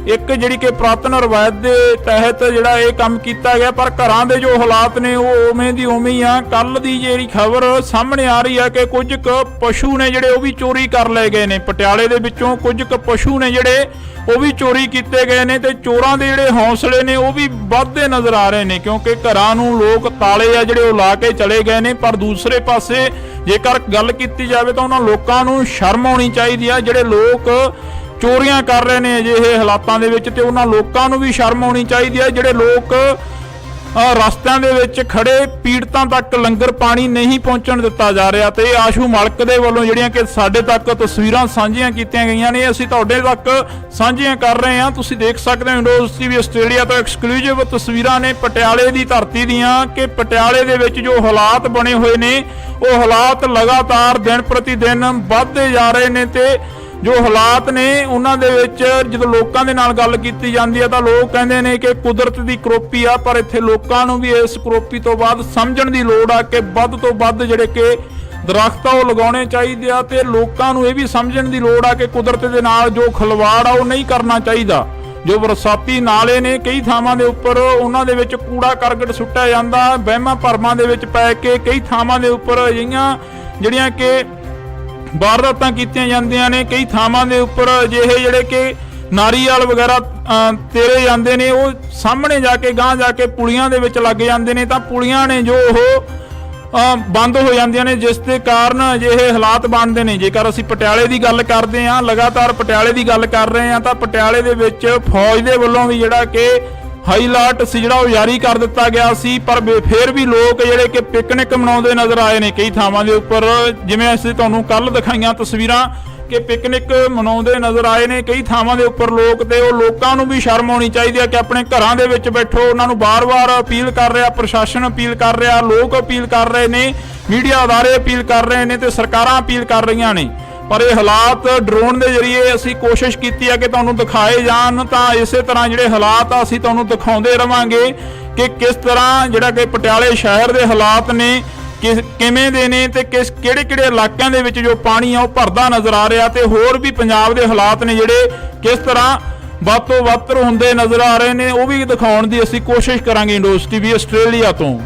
ਇੱਕ ਜਿਹੜੀ ਕਿ ਪੁਰਾਤਨ ਰਵਾਇਤ ਦੇ ਤਹਿਤ ਜਿਹੜਾ ਇਹ ਕੰਮ ਕੀਤਾ ਗਿਆ, ਪਰ ਘਰਾਂ ਦੇ ਜੋ ਹਾਲਾਤ ਨੇ ਉਹ ਉਵੇਂ ਦੀ ਉਵੇਂ ਹੀ ਆ। ਕੱਲ ਦੀ ਜਿਹੜੀ ਖਬਰ ਸਾਹਮਣੇ ਆ ਰਹੀ ਹੈ ਕਿ ਕੁਝ ਕੁ ਪਸ਼ੂ ਨੇ ਜਿਹੜੇ ਉਹ ਵੀ ਚੋਰੀ ਕਰ ਲਏ ਗਏ ਨੇ। ਪਟਿਆਲੇ ਦੇ ਵਿੱਚੋਂ ਕੁਝ ਕੁ ਪਸ਼ੂ ਨੇ ਜਿਹੜੇ ਉਹ ਵੀ ਚੋਰੀ ਕੀਤੇ ਗਏ ਨੇ, ਤੇ ਚੋਰਾਂ ਦੇ ਜਿਹੜੇ ਹੌਸਲੇ ਨੇ ਉਹ ਵੀ ਵੱਧਦੇ ਨਜ਼ਰ ਆ ਰਹੇ ਨੇ, ਕਿਉਂਕਿ ਘਰਾਂ ਨੂੰ ਲੋਕ ਤਾਲੇ ਆ ਜਿਹੜੇ ਉਹ ਲਾ ਕੇ ਚਲੇ ਗਏ ਨੇ। ਪਰ ਦੂਸਰੇ ਪਾਸੇ ਜੇਕਰ ਗੱਲ ਕੀਤੀ ਜਾਵੇ ਤਾਂ ਉਹਨਾਂ ਲੋਕਾਂ ਨੂੰ ਸ਼ਰਮ ਆਉਣੀ ਚਾਹੀਦੀ ਆ ਜਿਹੜੇ ਲੋਕ ਚੋਰੀਆਂ ਕਰ ਰਹੇ ਨੇ ਅਜਿਹੇ ਹਾਲਾਤਾਂ ਦੇ ਵਿੱਚ, ਤੇ ਉਹਨਾਂ ਲੋਕਾਂ ਨੂੰ ਵੀ ਸ਼ਰਮ ਆਉਣੀ ਚਾਹੀਦੀ ਹੈ ਜਿਹੜੇ ਲੋਕ ਰਸਤਿਆਂ ਦੇ ਵਿੱਚ ਖੜੇ ਪੀੜਤਾਂ ਤੱਕ ਲੰਗਰ ਪਾਣੀ ਨਹੀਂ ਪਹੁੰਚਣ ਦਿੱਤਾ ਜਾ ਰਿਹਾ। ਤੇ ਆਸ਼ੂ ਮਲਕ ਦੇ ਵੱਲੋਂ ਜਿਹੜੀਆਂ ਕਿ ਸਾਡੇ ਤੱਕ ਤਸਵੀਰਾਂ ਸਾਂਝੀਆਂ ਕੀਤੀਆਂ ਗਈਆਂ ਨੇ, ਅਸੀਂ ਤੁਹਾਡੇ ਤੱਕ ਸਾਂਝੀਆਂ ਕਰ ਰਹੇ ਹਾਂ। ਤੁਸੀਂ ਦੇਖ ਸਕਦੇ ਹੋ ਇੰਡੋਜ਼ ਟੀਵੀ ਆਸਟ੍ਰੇਲੀਆ ਤੋਂ ਐਕਸਕਲੂਸਿਵ ਤਸਵੀਰਾਂ ਨੇ ਪਟਿਆਲੇ ਦੀ ਧਰਤੀ ਦੀਆਂ, ਕਿ ਪਟਿਆਲੇ ਦੇ ਵਿੱਚ ਜੋ ਹਾਲਾਤ ਬਣੇ ਹੋਏ ਨੇ ਉਹ ਹਾਲਾਤ ਲਗਾਤਾਰ ਦਿਨ ਪ੍ਰਤੀ ਦਿਨ ਵੱਧਦੇ ਜਾ ਰਹੇ ਨੇ। ਤੇ ਜੋ ਹਾਲਾਤ ਨੇ ਉਹਨਾਂ ਦੇ ਵਿੱਚ ਜਦੋਂ ਲੋਕਾਂ ਦੇ ਨਾਲ ਗੱਲ ਕੀਤੀ ਜਾਂਦੀ ਹੈ ਤਾਂ ਲੋਕ ਕਹਿੰਦੇ ਨੇ ਕਿ ਕੁਦਰਤ ਦੀ ਕਰੋਪੀ ਆ, ਪਰ ਇੱਥੇ ਲੋਕਾਂ ਨੂੰ ਵੀ ਇਸ ਕਰੋਪੀ ਤੋਂ ਬਾਅਦ ਸਮਝਣ ਦੀ ਲੋੜ ਆ ਕਿ ਵੱਧ ਤੋਂ ਵੱਧ ਜਿਹੜੇ ਕਿ ਦਰਖਤ ਆ ਉਹ ਲਗਾਉਣੇ ਚਾਹੀਦੇ ਆ, ਤੇ ਲੋਕਾਂ ਨੂੰ ਇਹ ਵੀ ਸਮਝਣ ਦੀ ਲੋੜ ਆ ਕਿ ਕੁਦਰਤ ਦੇ ਨਾਲ ਜੋ ਖਿਲਵਾੜ ਆ ਉਹ ਨਹੀਂ ਕਰਨਾ ਚਾਹੀਦਾ। ਜੋ ਬਰਸਾਤੀ ਨਾਲੇ ਨੇ ਕਈ ਥਾਵਾਂ ਦੇ ਉੱਪਰ ਉਹਨਾਂ ਦੇ ਵਿੱਚ ਕੂੜਾ ਕਰਕਟ ਸੁੱਟਿਆ ਜਾਂਦਾ, ਵਹਿਮਾਂ ਭਰਮਾਂ ਦੇ ਵਿੱਚ ਪੈ ਕੇ ਕਈ ਥਾਵਾਂ ਦੇ ਉੱਪਰ ਅਜਿਹੀਆਂ ਜਿਹੜੀਆਂ ਕਿ ਵਾਰਦਾਤਾਂ ਕੀਤੀਆਂ ਜਾਂਦੀਆਂ ਨੇ। ਕਈ ਥਾਵਾਂ ਦੇ ਉੱਪਰ ਅਜਿਹੇ ਜਿਹੜੇ ਕਿ ਨਾਰੀਅਲ ਵਗੈਰਾ ਤੇਰੇ ਜਾਂਦੇ ਨੇ, ਉਹ ਸਾਹਮਣੇ ਜਾ ਕੇ ਗਾਂਹ ਜਾ ਕੇ ਪੁਲੀਆਂ ਦੇ ਵਿੱਚ ਲੱਗ ਜਾਂਦੇ ਨੇ, ਤਾਂ ਪੁਲੀਆਂ ਨੇ ਜੋ ਉਹ ਬੰਦ ਹੋ ਜਾਂਦੀਆਂ ਨੇ, ਜਿਸ ਦੇ ਕਾਰਨ ਅਜਿਹੇ ਹਾਲਾਤ ਬਣਦੇ ਨੇ। ਜੇਕਰ ਅਸੀਂ ਪਟਿਆਲੇ ਦੀ ਗੱਲ ਕਰਦੇ ਹਾਂ, ਲਗਾਤਾਰ ਪਟਿਆਲੇ ਦੀ ਗੱਲ ਕਰ ਰਹੇ ਹਾਂ, ਤਾਂ ਪਟਿਆਲੇ ਦੇ ਵਿੱਚ ਫੌਜ ਦੇ ਵੱਲੋਂ ਵੀ ਜਿਹੜਾ ਕਿ ਹਾਈ ਅਲਰਟ ਸੀ ਜਿਹੜਾ ਉਹ ਜਾਰੀ ਕਰ ਦਿੱਤਾ ਗਿਆ ਸੀ। ਪਰ ਫਿਰ ਵੀ ਲੋਕ ਜਿਹੜੇ ਕਿ ਪਿਕਨਿਕ ਮਨਾਉਂਦੇ ਨਜ਼ਰ ਆਏ ਨੇ ਕਈ ਥਾਵਾਂ ਦੇ ਉੱਪਰ, ਜਿਵੇਂ ਅਸੀਂ ਤੁਹਾਨੂੰ ਕੱਲ ਦਿਖਾਈਆਂ ਤਸਵੀਰਾਂ ਕਿ ਪਿਕਨਿਕ ਮਨਾਉਂਦੇ ਨਜ਼ਰ ਆਏ ਨੇ ਕਈ ਥਾਵਾਂ ਦੇ ਉੱਪਰ ਲੋਕ। ਤੇ ਉਹ ਲੋਕਾਂ ਨੂੰ ਵੀ ਸ਼ਰਮ ਆਉਣੀ ਚਾਹੀਦੀ ਹੈ ਕਿ ਆਪਣੇ ਘਰਾਂ ਦੇ ਵਿੱਚ ਬੈਠੋ। ਉਹਨਾਂ ਨੂੰ ਬਾਰ-ਬਾਰ ਅਪੀਲ ਕਰ ਰਿਹਾ, ਪ੍ਰਸ਼ਾਸਨ ਅਪੀਲ ਕਰ ਰਿਹਾ, ਲੋਕ ਅਪੀਲ ਕਰ ਰਹੇ ਨੇ, ਮੀਡੀਆ ਅਦਾਰੇ ਅਪੀਲ ਕਰ ਰਹੇ ਨੇ ਤੇ ਸਰਕਾਰਾਂ ਅਪੀਲ ਕਰ ਰਹੀਆਂ ਨੇ। ਪਰ ਇਹ ਹਾਲਾਤ ਡਰੋਨ ਦੇ ਜ਼ਰੀਏ ਅਸੀਂ ਕੋਸ਼ਿਸ਼ ਕੀਤੀ ਹੈ ਕਿ ਤੁਹਾਨੂੰ ਦਿਖਾਏ ਜਾਣ, ਤਾਂ ਇਸੇ ਤਰ੍ਹਾਂ ਜਿਹੜੇ ਹਾਲਾਤ ਆ ਅਸੀਂ ਤੁਹਾਨੂੰ ਦਿਖਾਉਂਦੇ ਰਵਾਂਗੇ ਕਿ ਕਿਸ ਤਰ੍ਹਾਂ ਜਿਹੜਾ ਕਿ ਪਟਿਆਲੇ ਸ਼ਹਿਰ ਦੇ ਹਾਲਾਤ ਨੇ ਕਿਵੇਂ ਦੇ ਨੇ ਤੇ ਕਿਹੜੇ ਇਲਾਕਿਆਂ ਦੇ ਵਿੱਚ ਜੋ ਪਾਣੀ ਆ ਉਹ ਭਰਦਾ ਨਜ਼ਰ ਆ ਰਿਹਾ, ਤੇ ਹੋਰ ਵੀ ਪੰਜਾਬ ਦੇ ਹਾਲਾਤ ਨੇ ਜਿਹੜੇ ਕਿਸ ਤਰ੍ਹਾਂ ਵੱਧ ਤੋਂ ਵੱਧ ਹੁੰਦੇ ਨਜ਼ਰ ਆ ਰਹੇ ਨੇ, ਉਹ ਵੀ ਦਿਖਾਉਣ ਦੀ ਅਸੀਂ ਕੋਸ਼ਿਸ਼ ਕਰਾਂਗੇ। ਇੰਡੋਜ਼ ਟੀਵੀ ਆਸਟ੍ਰੇਲੀਆ ਤੋਂ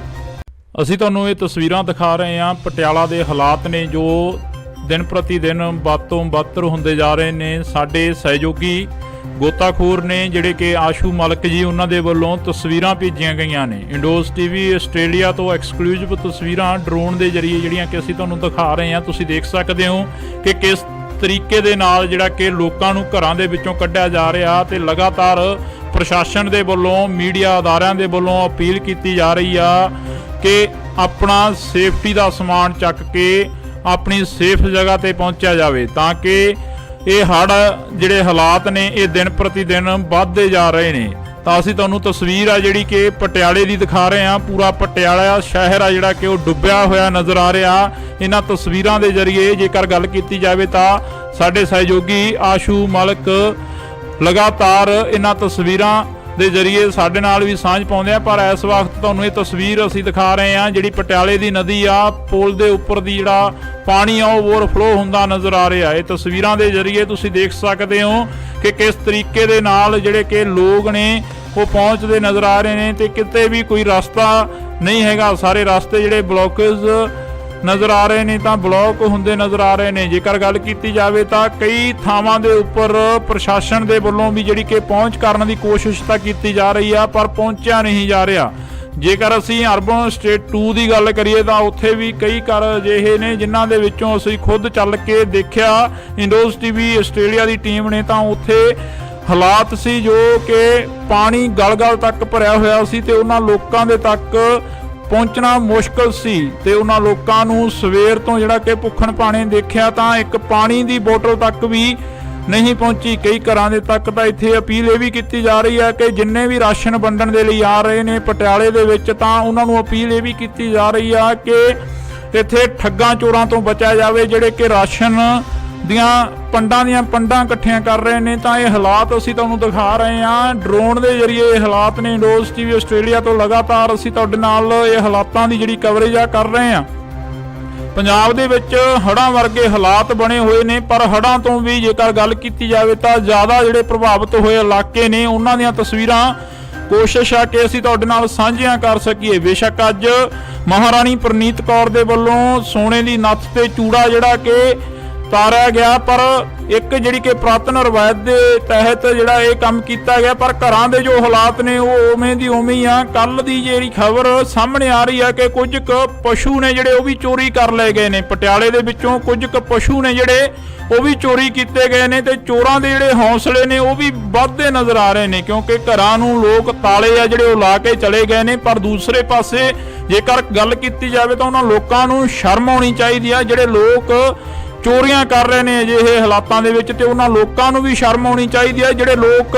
ਅਸੀਂ ਤੁਹਾਨੂੰ ਇਹ ਤਸਵੀਰਾਂ ਦਿਖਾ ਰਹੇ ਹਾਂ। ਪਟਿਆਲਾ ਦੇ ਹਾਲਾਤ ਨੇ ਜੋ ਦਿਨ ਪ੍ਰਤੀ ਦਿਨ ਵੱਧ ਤੋਂ ਵੱਧ ਹੁੰਦੇ ਜਾ ਰਹੇ ਨੇ। ਸਾਡੇ ਸਹਿਯੋਗੀ ਗੋਤਾਖੋਰ ਨੇ ਜਿਹੜੇ ਕਿ ਆਸ਼ੂ ਮਲਕ ਜੀ, ਉਹਨਾਂ ਦੇ ਵੱਲੋਂ ਤਸਵੀਰਾਂ ਭੇਜੀਆਂ ਗਈਆਂ ਨੇ। ਇੰਡੋਜ਼ ਟੀਵੀ ਆਸਟ੍ਰੇਲੀਆ ਤੋਂ ਐਕਸਕਲੂਸਿਵ ਤਸਵੀਰਾਂ ਡਰੋਨ ਦੇ ਜ਼ਰੀਏ ਜਿਹੜੀਆਂ ਕਿ ਅਸੀਂ ਤੁਹਾਨੂੰ ਦਿਖਾ ਰਹੇ ਹਾਂ। ਤੁਸੀਂ ਦੇਖ ਸਕਦੇ ਹੋ ਕਿ ਕਿਸ ਤਰੀਕੇ ਦੇ ਨਾਲ ਜਿਹੜਾ ਕਿ ਲੋਕਾਂ ਨੂੰ ਘਰਾਂ ਦੇ ਵਿੱਚੋਂ ਕੱਢਿਆ ਜਾ ਰਿਹਾ, ਤੇ ਲਗਾਤਾਰ ਪ੍ਰਸ਼ਾਸਨ ਦੇ ਵੱਲੋਂ, ਮੀਡੀਆ ਅਦਾਰਿਆਂ ਦੇ ਵੱਲੋਂ ਅਪੀਲ ਕੀਤੀ ਜਾ ਰਹੀ ਆ ਕਿ ਆਪਣਾ ਸੇਫਟੀ ਦਾ ਸਮਾਨ ਚੱਕ ਕੇ ਆਪਣੀ ਸੇਫ ਜਗ੍ਹਾ ਤੇ ਪਹੁੰਚਿਆ ਜਾਵੇ, ਤਾਂ ਕਿ ਇਹ ਹੜ੍ਹ ਜਿਹੜੇ ਹਾਲਾਤ ਨੇ ਇਹ ਦਿਨ ਪ੍ਰਤੀ ਦਿਨ ਵੱਧਦੇ ਜਾ ਰਹੇ ਨੇ। ਤਾਂ ਅਸੀਂ ਤੁਹਾਨੂੰ ਤਸਵੀਰ ਆ ਜਿਹੜੀ ਕਿ ਪਟਿਆਲੇ ਦੀ ਦਿਖਾ ਰਹੇ ਹਾਂ। ਪੂਰਾ ਪਟਿਆਲਾ ਸ਼ਹਿਰ ਆ ਜਿਹੜਾ ਕਿ ਉਹ ਡੁੱਬਿਆ ਹੋਇਆ ਨਜ਼ਰ ਆ ਰਿਹਾ। ਇਹਨਾਂ ਤਸਵੀਰਾਂ ਦੇ ਜ਼ਰੀਏ ਜੇਕਰ ਗੱਲ ਕੀਤੀ ਜਾਵੇ ਤਾਂ ਸਾਡੇ ਸਹਿਯੋਗੀ ਆਸ਼ੂ ਮਲਕ ਲਗਾਤਾਰ ਇਹਨਾਂ ਤਸਵੀਰਾਂ ਦੇ ਜ਼ਰੀਏ ਸਾਡੇ ਨਾਲ ਵੀ ਸਾਂਝ ਪਾਉਂਦੇ ਆ। ਪਰ ਇਸ ਵਕਤ ਤੁਹਾਨੂੰ ਇਹ ਤਸਵੀਰ ਅਸੀਂ ਦਿਖਾ ਰਹੇ ਹਾਂ ਜਿਹੜੀ ਪਟਿਆਲੇ ਦੀ ਨਦੀ ਆ, ਪੁਲ ਦੇ ਉੱਪਰ ਦੀ ਜਿਹੜਾ ਪਾਣੀ ਆ ਉਹ ਓਵਰਫਲੋ ਹੁੰਦਾ ਨਜ਼ਰ ਆ ਰਿਹਾ। ਇਹ ਤਸਵੀਰਾਂ ਦੇ ਜ਼ਰੀਏ ਤੁਸੀਂ ਦੇਖ ਸਕਦੇ ਹੋ ਕਿ ਕਿਸ ਤਰੀਕੇ ਦੇ ਨਾਲ ਜਿਹੜੇ ਕਿ ਲੋਕ ਨੇ ਉਹ ਪਹੁੰਚਦੇ ਨਜ਼ਰ ਆ ਰਹੇ ਨੇ, ਤੇ ਕਿਤੇ ਵੀ ਕੋਈ ਰਸਤਾ ਨਹੀਂ ਹੈਗਾ। ਸਾਰੇ ਰਸਤੇ ਜਿਹੜੇ ਬਲੌਕੇਜ ਨਜ਼ਰ ਆ ਰਹੇ ਨੇ, ਤਾਂ ਬਲੌਕ ਹੁੰਦੇ ਨਜ਼ਰ ਆ ਰਹੇ ਨੇ। ਜੇਕਰ ਗੱਲ ਕੀਤੀ ਜਾਵੇ ਤਾਂ ਕਈ ਥਾਵਾਂ ਦੇ ਉੱਪਰ ਪ੍ਰਸ਼ਾਸਨ ਦੇ ਵੱਲੋਂ ਵੀ ਜਿਹੜੀ ਕਿ ਪਹੁੰਚ ਕਰਨ ਦੀ ਕੋਸ਼ਿਸ਼ ਤਾਂ ਕੀਤੀ ਜਾ ਰਹੀ ਆ, ਪਰ ਪਹੁੰਚਿਆ ਨਹੀਂ ਜਾ ਰਿਹਾ। ਜੇਕਰ ਅਸੀਂ ਅਰਬਨ ਸਟੇਟ 2 ਦੀ ਗੱਲ ਕਰੀਏ ਤਾਂ ਉੱਥੇ ਵੀ ਕਈ ਘਰ ਅਜਿਹੇ ਨੇ ਜਿਨ੍ਹਾਂ ਦੇ ਵਿੱਚੋਂ ਅਸੀਂ ਖੁਦ ਚੱਲ ਕੇ ਦੇਖਿਆ, ਇੰਡੋਜ਼ ਟੀਵੀ ਆਸਟ੍ਰੇਲੀਆ ਦੀ ਟੀਮ ਨੇ, ਤਾਂ ਉੱਥੇ ਹਾਲਾਤ ਸੀ ਜੋ ਕਿ ਪਾਣੀ ਗਲ-ਗਲ ਤੱਕ ਭਰਿਆ ਹੋਇਆ ਸੀ, ਤੇ ਉਹਨਾਂ ਲੋਕਾਂ ਦੇ ਤੱਕ ਪਹੁੰਚਣਾ ਮੁਸ਼ਕਲ ਸੀ। ਤੇ ਉਹਨਾਂ ਲੋਕਾਂ ਨੂੰ ਸਵੇਰ ਤੋਂ ਜਿਹੜਾ ਕਿ ਭੁੱਖਣ ਭਾਣੇ ਦੇਖਿਆ ਤਾਂ ਇੱਕ ਪਾਣੀ ਦੀ ਬੋਤਲ ਤੱਕ ਵੀ ਨਹੀਂ ਪਹੁੰਚੀ ਕਈ ਘਰਾਂ ਦੇ ਤੱਕ। ਤਾਂ ਇੱਥੇ ਅਪੀਲ ਇਹ ਵੀ ਕੀਤੀ ਜਾ ਰਹੀ ਹੈ ਕਿ ਜਿੰਨੇ ਵੀ ਰਾਸ਼ਨ ਵੰਡਣ ਦੇ ਲਈ ਆ ਰਹੇ ਨੇ ਪਟਿਆਲੇ ਦੇ ਵਿੱਚ, ਤਾਂ ਉਹਨਾਂ ਨੂੰ ਅਪੀਲ ਇਹ ਵੀ ਕੀਤੀ ਜਾ ਰਹੀ ਆ ਕਿ ਇੱਥੇ ਠੱਗਾਂ ਚੋਰਾਂ ਤੋਂ ਬਚਿਆ ਜਾਵੇ ਜਿਹੜੇ ਕਿ ਰਾਸ਼ਨ ਦੀਆਂ ਪੰਡਾਂ ਇਕੱਠੀਆਂ ਕਰ ਰਹੇ ਨੇ। ਤਾਂ ਇਹ ਹਾਲਾਤ ਅਸੀਂ ਤੁਹਾਨੂੰ ਦਿਖਾ ਰਹੇ ਹਾਂ ਡਰੋਨ ਦੇ ਜ਼ਰੀਏ। ਇਹ ਹਾਲਾਤ ਨੇ ਇੰਡੋਜ਼ ਟੀਵੀ ਆਸਟ੍ਰੇਲੀਆ ਤੋਂ ਲਗਾਤਾਰ ਅਸੀਂ ਤੁਹਾਡੇ ਨਾਲ ਇਹ ਹਾਲਾਤਾਂ ਦੀ ਜਿਹੜੀ ਕਵਰੇਜ ਆ ਕਰ ਰਹੇ ਹਾਂ। ਪੰਜਾਬ ਦੇ ਵਿੱਚ ਹੜ੍ਹਾਂ ਵਰਗੇ ਹਾਲਾਤ ਬਣੇ ਹੋਏ ਨੇ, ਪਰ ਹੜ੍ਹਾਂ ਤੋਂ ਵੀ ਜੇਕਰ ਗੱਲ ਕੀਤੀ ਜਾਵੇ ਤਾਂ ਜ਼ਿਆਦਾ ਜਿਹੜੇ ਪ੍ਰਭਾਵਿਤ ਹੋਏ ਇਲਾਕੇ ਨੇ ਉਹਨਾਂ ਦੀਆਂ ਤਸਵੀਰਾਂ ਕੋਸ਼ਿਸ਼ ਆ ਕਿ ਅਸੀਂ ਤੁਹਾਡੇ ਨਾਲ ਸਾਂਝੀਆਂ ਕਰ ਸਕੀਏ। ਬੇਸ਼ੱਕ ਅੱਜ ਮਹਾਰਾਣੀ ਪ੍ਰਨੀਤ ਕੌਰ ਦੇ ਵੱਲੋਂ ਸੋਨੇ ਦੀ ਨੱਥ ਤੇ ਚੂੜਾ ਜਿਹੜਾ ਕਿ ਤਾਰਿਆ ਗਿਆ, ਪਰ ਇੱਕ ਜਿਹੜੀ ਕਿ ਪੁਰਾਤਨ ਰਵਾਇਤ ਦੇ ਤਹਿਤ ਜਿਹੜਾ ਇਹ ਕੰਮ ਕੀਤਾ ਗਿਆ, ਪਰ ਘਰਾਂ ਦੇ ਜੋ ਹਾਲਾਤ ਨੇ ਉਹ ਉਵੇਂ ਦੀ ਉਵੇਂ ਹੀ ਆ। ਕੱਲ ਦੀ ਜਿਹੜੀ ਖਬਰ ਸਾਹਮਣੇ ਆ ਰਹੀ ਆ ਕਿ ਕੁਝ ਕੁ ਪਸ਼ੂ ਨੇ ਜਿਹੜੇ ਉਹ ਵੀ ਚੋਰੀ ਕਰ ਲਏ ਗਏ ਨੇ ਪਟਿਆਲੇ ਦੇ ਵਿੱਚੋਂ। ਕੁਝ ਕੁ ਪਸ਼ੂ ਨੇ ਜਿਹੜੇ ਉਹ ਵੀ ਚੋਰੀ ਕੀਤੇ ਗਏ ਨੇ, ਤੇ ਚੋਰਾਂ ਦੇ ਜਿਹੜੇ ਹੌਸਲੇ ਨੇ ਉਹ ਵੀ ਵੱਧਦੇ ਨਜ਼ਰ ਆ ਰਹੇ ਨੇ, ਕਿਉਂਕਿ ਘਰਾਂ ਨੂੰ ਲੋਕ ਤਾਲੇ ਆ ਜਿਹੜੇ ਉਹ ਲਾ ਕੇ ਚਲੇ ਗਏ ਨੇ। ਪਰ ਦੂਸਰੇ ਪਾਸੇ ਜੇਕਰ ਗੱਲ ਕੀਤੀ ਜਾਵੇ ਤਾਂ ਉਹਨਾਂ ਲੋਕਾਂ ਨੂੰ ਸ਼ਰਮ ਆਉਣੀ ਚਾਹੀਦੀ ਆ ਜਿਹੜੇ ਲੋਕ ਚੋਰੀਆਂ ਕਰ ਰਹੇ ਨੇ ਅਜਿਹੇ ਹਾਲਾਤਾਂ ਦੇ ਵਿੱਚ, ਤੇ ਉਹਨਾਂ ਲੋਕਾਂ ਨੂੰ ਵੀ ਸ਼ਰਮ ਆਉਣੀ ਚਾਹੀਦੀ ਹੈ ਜਿਹੜੇ ਲੋਕ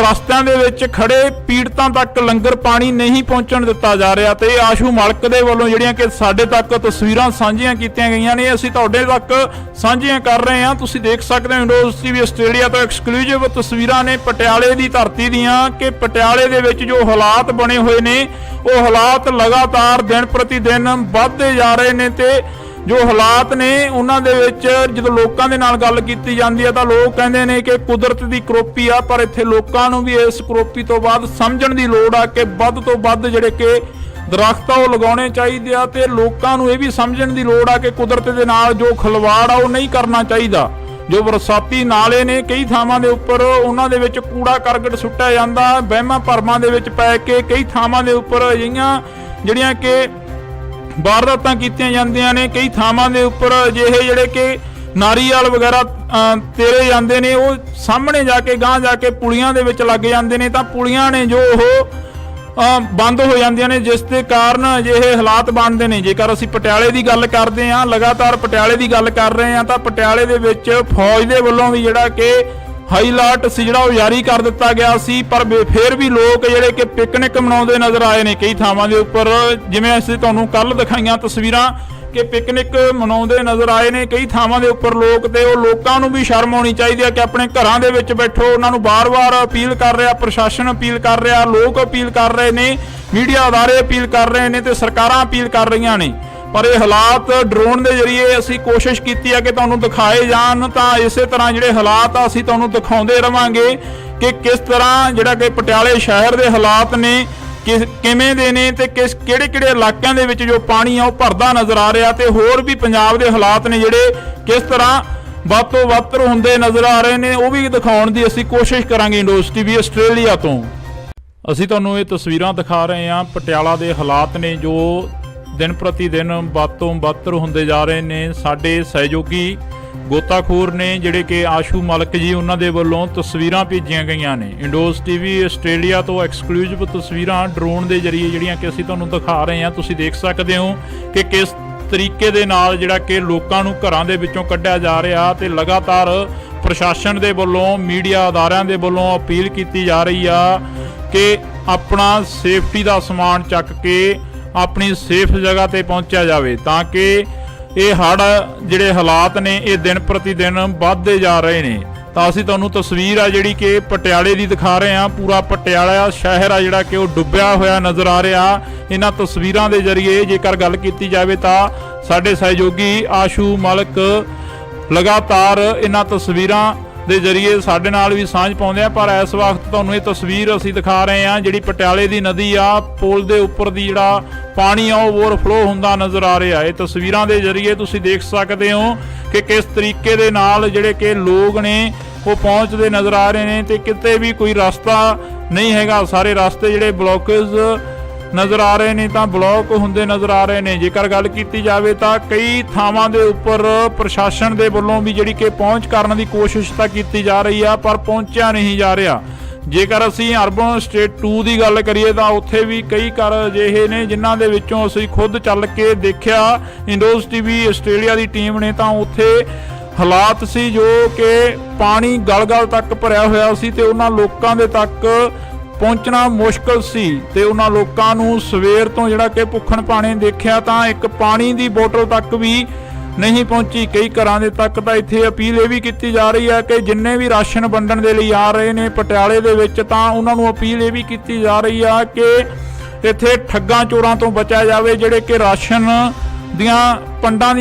ਰਸਤਿਆਂ ਦੇ ਵਿੱਚ ਖੜੇ ਪੀੜਤਾਂ ਤੱਕ ਲੰਗਰ ਪਾਣੀ ਨਹੀਂ ਪਹੁੰਚਣ ਦਿੱਤਾ ਜਾ ਰਿਹਾ। ਤੇ ਆਸ਼ੂ ਮਲਕ ਦੇ ਵੱਲੋਂ ਜਿਹੜੀਆਂ ਕਿ ਸਾਡੇ ਤੱਕ ਤਸਵੀਰਾਂ ਸਾਂਝੀਆਂ ਕੀਤੀਆਂ ਗਈਆਂ ਨੇ, ਅਸੀਂ ਤੁਹਾਡੇ ਤੱਕ ਸਾਂਝੀਆਂ ਕਰ ਰਹੇ ਹਾਂ। ਤੁਸੀਂ ਦੇਖ ਸਕਦੇ ਹੋ ਇੰਡੋਜ਼ ਟੀਵੀ ਆਸਟ੍ਰੇਲੀਆ ਤੋਂ ਐਕਸਕਲੂਸਿਵ ਤਸਵੀਰਾਂ ਨੇ ਪਟਿਆਲੇ ਦੀ ਧਰਤੀ ਦੀਆਂ, ਕਿ ਪਟਿਆਲੇ ਦੇ ਵਿੱਚ ਜੋ ਹਾਲਾਤ ਬਣੇ ਹੋਏ ਨੇ ਉਹ ਹਾਲਾਤ ਲਗਾਤਾਰ ਦਿਨ ਪ੍ਰਤੀ ਦਿਨ ਵੱਧਦੇ ਜਾ ਰਹੇ ਨੇ। ਤੇ ਜੋ ਹਾਲਾਤ ਨੇ ਉਹਨਾਂ ਦੇ ਵਿੱਚ ਜਦੋਂ ਲੋਕਾਂ ਦੇ ਨਾਲ ਗੱਲ ਕੀਤੀ ਜਾਂਦੀ ਹੈ ਤਾਂ ਲੋਕ ਕਹਿੰਦੇ ਨੇ ਕਿ ਕੁਦਰਤ ਦੀ ਕਰੋਪੀ ਆ, ਪਰ ਇੱਥੇ ਲੋਕਾਂ ਨੂੰ ਵੀ ਇਸ ਕਰੋਪੀ ਤੋਂ ਬਾਅਦ ਸਮਝਣ ਦੀ ਲੋੜ ਆ ਕਿ ਵੱਧ ਤੋਂ ਵੱਧ ਜਿਹੜੇ ਕਿ ਦਰਖਤ ਆ ਉਹ ਲਗਾਉਣੇ ਚਾਹੀਦੇ ਆ, ਤੇ ਲੋਕਾਂ ਨੂੰ ਇਹ ਵੀ ਸਮਝਣ ਦੀ ਲੋੜ ਆ ਕਿ ਕੁਦਰਤ ਦੇ ਨਾਲ ਜੋ ਖਿਲਵਾੜ ਆ ਉਹ ਨਹੀਂ ਕਰਨਾ ਚਾਹੀਦਾ। ਜੋ ਬਰਸਾਤੀ ਨਾਲੇ ਨੇ ਕਈ ਥਾਵਾਂ ਦੇ ਉੱਪਰ ਉਹਨਾਂ ਦੇ ਵਿੱਚ ਕੂੜਾ ਕਰਕਟ ਸੁੱਟਿਆ ਜਾਂਦਾ, ਵਹਿਮਾਂ ਭਰਮਾਂ ਦੇ ਵਿੱਚ ਪੈ ਕੇ ਕਈ ਥਾਵਾਂ ਦੇ ਉੱਪਰ ਅਜਿਹੀਆਂ ਜਿਹੜੀਆਂ ਕਿ ਵਾਰਦਾਤਾਂ ਕੀਤੀਆਂ ਜਾਂਦੀਆਂ ਨੇ। ਕਈ ਥਾਵਾਂ ਦੇ ਉੱਪਰ ਅਜਿਹੇ ਜਿਹੜੇ ਕਿ ਨਾਰੀਅਲ ਵਗੈਰਾ ਤੇਰੇ ਜਾਂਦੇ ਨੇ, ਉਹ ਸਾਹਮਣੇ ਜਾ ਕੇ ਗਾਂਹ ਜਾ ਕੇ ਪੁਲੀਆਂ ਦੇ ਵਿੱਚ ਲੱਗ ਜਾਂਦੇ ਨੇ, ਤਾਂ ਪੁਲੀਆਂ ਨੇ ਜੋ ਉਹ ਬੰਦ ਹੋ ਜਾਂਦੀਆਂ ਨੇ, ਜਿਸ ਦੇ ਕਾਰਨ ਅਜਿਹੇ ਹਾਲਾਤ ਬਣਦੇ ਨੇ। ਜੇਕਰ ਅਸੀਂ ਪਟਿਆਲੇ ਦੀ ਗੱਲ ਕਰਦੇ ਹਾਂ, ਲਗਾਤਾਰ ਪਟਿਆਲੇ ਦੀ ਗੱਲ ਕਰ ਰਹੇ ਹਾਂ, ਤਾਂ ਪਟਿਆਲੇ ਦੇ ਵਿੱਚ ਫੌਜ ਦੇ ਵੱਲੋਂ ਵੀ ਜਿਹੜਾ ਕਿ ਹਾਈ ਅਲਰਟ ਸੀ ਜਿਹੜਾ ਉਹ ਜਾਰੀ ਕਰ ਦਿੱਤਾ ਗਿਆ ਸੀ, ਪਰ ਫਿਰ ਵੀ ਲੋਕ ਜਿਹੜੇ ਕਿ ਪਿਕਨਿਕ ਮਨਾਉਂਦੇ ਨਜ਼ਰ ਆਏ ਨੇ ਕਈ ਥਾਵਾਂ ਦੇ ਉੱਪਰ। ਜਿਵੇਂ ਅਸੀਂ ਤੁਹਾਨੂੰ ਕੱਲ ਦਿਖਾਈਆਂ ਤਸਵੀਰਾਂ ਕਿ ਪਿਕਨਿਕ ਮਨਾਉਂਦੇ ਨਜ਼ਰ ਆਏ ਨੇ ਕਈ ਥਾਵਾਂ ਦੇ ਉੱਪਰ ਲੋਕ, ਤੇ ਉਹ ਲੋਕਾਂ ਨੂੰ ਵੀ ਸ਼ਰਮ ਆਉਣੀ ਚਾਹੀਦੀ ਹੈ ਕਿ ਆਪਣੇ ਘਰਾਂ ਦੇ ਵਿੱਚ ਬੈਠੋ। ਉਹਨਾਂ ਨੂੰ ਬਾਰ-ਬਾਰ ਅਪੀਲ ਕਰ ਰਿਹਾ, ਪ੍ਰਸ਼ਾਸਨ ਅਪੀਲ ਕਰ ਰਿਹਾ, ਲੋਕ ਅਪੀਲ ਕਰ ਰਹੇ ਨੇ, ਮੀਡੀਆ ਅਦਾਰੇ ਅਪੀਲ ਕਰ ਰਹੇ ਨੇ, ਤੇ ਸਰਕਾਰਾਂ ਅਪੀਲ ਕਰ ਰਹੀਆਂ ਨੇ। ਪਰ ਇਹ ਹਾਲਾਤ ਡਰੋਨ ਦੇ ਜ਼ਰੀਏ ਅਸੀਂ ਕੋਸ਼ਿਸ਼ ਕੀਤੀ ਹੈ ਕਿ ਤੁਹਾਨੂੰ ਦਿਖਾਏ ਜਾਣ, ਤਾਂ ਇਸੇ ਤਰ੍ਹਾਂ ਜਿਹੜੇ ਹਾਲਾਤ ਆ ਅਸੀਂ ਤੁਹਾਨੂੰ ਦਿਖਾਉਂਦੇ ਰਵਾਂਗੇ ਕਿ ਕਿਸ ਤਰ੍ਹਾਂ ਜਿਹੜਾ ਕਿ ਪਟਿਆਲੇ ਸ਼ਹਿਰ ਦੇ ਹਾਲਾਤ ਨੇ ਕਿਵੇਂ ਦੇ ਨੇ, ਤੇ ਕਿਹੜੇ ਇਲਾਕਿਆਂ ਦੇ ਵਿੱਚ ਜੋ ਪਾਣੀ ਆ ਉਹ ਭਰਦਾ ਨਜ਼ਰ ਆ ਰਿਹਾ, ਤੇ ਹੋਰ ਵੀ ਪੰਜਾਬ ਦੇ ਹਾਲਾਤ ਨੇ ਜਿਹੜੇ ਕਿਸ ਤਰ੍ਹਾਂ ਵੱਧ ਤੋਂ ਵੱਧ ਹੁੰਦੇ ਨਜ਼ਰ ਆ ਰਹੇ ਨੇ, ਉਹ ਵੀ ਦਿਖਾਉਣ ਦੀ ਅਸੀਂ ਕੋਸ਼ਿਸ਼ ਕਰਾਂਗੇ। ਇੰਡੋਜ਼ ਟੀਵੀ ਆਸਟ੍ਰੇਲੀਆ ਤੋਂ ਅਸੀਂ ਤੁਹਾਨੂੰ ਇਹ ਤਸਵੀਰਾਂ ਦਿਖਾ ਰਹੇ ਹਾਂ। ਪਟਿਆਲਾ ਦੇ ਹਾਲਾਤ ਨੇ ਜੋ ਦਿਨ ਪ੍ਰਤੀ ਦਿਨ ਵੱਧ ਤੋਂ ਵੱਧ ਹੁੰਦੇ ਜਾ ਰਹੇ ਨੇ। ਸਾਡੇ ਸਹਿਯੋਗੀ ਗੋਤਾਖੋਰ ਨੇ ਜਿਹੜੇ ਕਿ ਆਸ਼ੂ ਮਲਕ ਜੀ, ਉਹਨਾਂ ਦੇ ਵੱਲੋਂ ਤਸਵੀਰਾਂ ਭੇਜੀਆਂ ਗਈਆਂ ਨੇ। ਇੰਡੋਜ਼ ਟੀਵੀ ਆਸਟ੍ਰੇਲੀਆ ਤੋਂ ਐਕਸਕਲੂਸਿਵ ਤਸਵੀਰਾਂ ਡਰੋਨ ਦੇ ਜ਼ਰੀਏ ਜਿਹੜੀਆਂ ਕਿ ਅਸੀਂ ਤੁਹਾਨੂੰ ਦਿਖਾ ਰਹੇ ਹਾਂ। ਤੁਸੀਂ ਦੇਖ ਸਕਦੇ ਹੋ ਕਿ ਕਿਸ ਤਰੀਕੇ ਦੇ ਨਾਲ ਜਿਹੜਾ ਕਿ ਲੋਕਾਂ ਨੂੰ ਘਰਾਂ ਦੇ ਵਿੱਚੋਂ ਕੱਢਿਆ ਜਾ ਰਿਹਾ, ਤੇ ਲਗਾਤਾਰ ਪ੍ਰਸ਼ਾਸਨ ਦੇ ਵੱਲੋਂ, ਮੀਡੀਆ ਅਦਾਰਿਆਂ ਦੇ ਵੱਲੋਂ ਅਪੀਲ ਕੀਤੀ ਜਾ ਰਹੀ ਆ ਕਿ ਆਪਣਾ ਸੇਫਟੀ ਦਾ ਸਮਾਨ ਚੱਕ ਕੇ ਆਪਣੀ ਸੇਫ ਜਗ੍ਹਾ ਤੇ ਪਹੁੰਚਿਆ ਜਾਵੇ, ਤਾਂ ਕਿ ਇਹ ਹੜ੍ਹ ਜਿਹੜੇ ਹਾਲਾਤ ਨੇ ਇਹ ਦਿਨ ਪ੍ਰਤੀ ਦਿਨ ਵੱਧਦੇ ਜਾ ਰਹੇ ਨੇ। ਤਾਂ ਅਸੀਂ ਤੁਹਾਨੂੰ ਤਸਵੀਰ ਆ ਜਿਹੜੀ ਕਿ ਪਟਿਆਲੇ ਦੀ ਦਿਖਾ ਰਹੇ ਹਾਂ। ਪੂਰਾ ਪਟਿਆਲਾ ਸ਼ਹਿਰ ਆ ਜਿਹੜਾ ਕਿ ਉਹ ਡੁੱਬਿਆ ਹੋਇਆ ਨਜ਼ਰ ਆ ਰਿਹਾ। ਇਹਨਾਂ ਤਸਵੀਰਾਂ ਦੇ ਜ਼ਰੀਏ ਜੇਕਰ ਗੱਲ ਕੀਤੀ ਜਾਵੇ ਤਾਂ ਸਾਡੇ ਸਹਿਯੋਗੀ ਆਸ਼ੂ ਮਲਕ ਲਗਾਤਾਰ ਇਹਨਾਂ ਤਸਵੀਰਾਂ ਦੇ ਜ਼ਰੀਏ ਸਾਡੇ ਨਾਲ ਵੀ ਸਾਂਝ ਪਾਉਂਦੇ ਆ। ਪਰ ਇਸ ਵਕਤ ਤੁਹਾਨੂੰ ਇਹ ਤਸਵੀਰ ਅਸੀਂ ਦਿਖਾ ਰਹੇ ਹਾਂ ਜਿਹੜੀ ਪਟਿਆਲੇ ਦੀ ਨਦੀ ਆ, ਪੁਲ ਦੇ ਉੱਪਰ ਦੀ ਜਿਹੜਾ ਪਾਣੀ ਆ ਉਹ ਓਵਰਫਲੋ ਹੁੰਦਾ ਨਜ਼ਰ ਆ ਰਿਹਾ। ਇਹ ਤਸਵੀਰਾਂ ਦੇ ਜ਼ਰੀਏ ਤੁਸੀਂ ਦੇਖ ਸਕਦੇ ਹੋ ਕਿ ਕਿਸ ਤਰੀਕੇ ਦੇ ਨਾਲ ਜਿਹੜੇ ਕਿ ਲੋਕ ਨੇ ਉਹ ਪਹੁੰਚਦੇ ਨਜ਼ਰ ਆ ਰਹੇ ਨੇ, ਤੇ ਕਿਤੇ ਵੀ ਕੋਈ ਰਸਤਾ ਨਹੀਂ ਹੈਗਾ। ਸਾਰੇ ਰਸਤੇ ਜਿਹੜੇ ਬਲੌਕੇਜ ਨਜ਼ਰ ਆ ਰਹੇ ਨੇ, ਤਾਂ ਬਲੌਕ ਹੁੰਦੇ ਨਜ਼ਰ ਆ ਰਹੇ ਨੇ। ਜੇਕਰ ਗੱਲ ਕੀਤੀ ਜਾਵੇ ਤਾਂ ਕਈ ਥਾਵਾਂ ਦੇ ਉੱਪਰ ਪ੍ਰਸ਼ਾਸਨ ਦੇ ਵੱਲੋਂ ਵੀ ਜਿਹੜੀ ਕਿ ਪਹੁੰਚ ਕਰਨ ਦੀ ਕੋਸ਼ਿਸ਼ ਤਾਂ ਕੀਤੀ ਜਾ ਰਹੀ ਆ, ਪਰ ਪਹੁੰਚਿਆ ਨਹੀਂ ਜਾ ਰਿਹਾ। ਜੇਕਰ ਅਸੀਂ ਅਰਬਨ ਸਟੇਟ 2 ਦੀ ਗੱਲ ਕਰੀਏ ਤਾਂ ਉੱਥੇ ਵੀ ਕਈ ਘਰ ਅਜਿਹੇ ਨੇ ਜਿਨ੍ਹਾਂ ਦੇ ਵਿੱਚੋਂ ਅਸੀਂ ਖੁਦ ਚੱਲ ਕੇ ਦੇਖਿਆ। ਇੰਡੋਜ਼ ਟੀਵੀ ਆਸਟ੍ਰੇਲੀਆ ਦੀ ਟੀਮ ਨੇ, ਤਾਂ ਉੱਥੇ ਹਾਲਾਤ ਸੀ ਜੋ ਕਿ ਪਾਣੀ ਗਲ-ਗਲ ਤੱਕ ਭਰਿਆ ਹੋਇਆ ਸੀ, ਤੇ ਉਹਨਾਂ ਲੋਕਾਂ ਦੇ ਤੱਕ ਪਹੁੰਚਣਾ ਮੁਸ਼ਕਲ ਸੀ। ਤੇ ਉਹਨਾਂ ਲੋਕਾਂ ਨੂੰ ਸਵੇਰ ਤੋਂ ਜਿਹੜਾ ਕਿ ਭੁੱਖਣ ਭਾਣੇ ਦੇਖਿਆ ਤਾਂ ਇੱਕ ਪਾਣੀ ਦੀ ਬੋਤਲ ਤੱਕ ਵੀ ਨਹੀਂ ਪਹੁੰਚੀ। ਕਈ ਘਰਾਂ ਦੇ ਤੱਕ ਤਾਂ ਇੱਥੇ ਅਪੀਲ ਇਹ ਵੀ ਕੀਤੀ ਜਾ ਰਹੀ ਹੈ ਕਿ ਜਿੰਨੇ ਵੀ ਰਾਸ਼ਨ ਵੰਡਣ ਦੇ ਲਈ ਆ ਰਹੇ ਨੇ ਪਟਿਆਲੇ ਦੇ ਵਿੱਚ, ਤਾਂ ਉਹਨਾਂ ਨੂੰ ਅਪੀਲ ਇਹ ਵੀ ਕੀਤੀ ਜਾ ਰਹੀ ਆ ਕਿ ਇੱਥੇ ਠੱਗਾਂ ਚੋਰਾਂ ਤੋਂ ਬਚਿਆ ਜਾਵੇ ਜਿਹੜੇ ਕਿ ਰਾਸ਼ਨ ਦੀਆਂ ਪੰਡਾਂ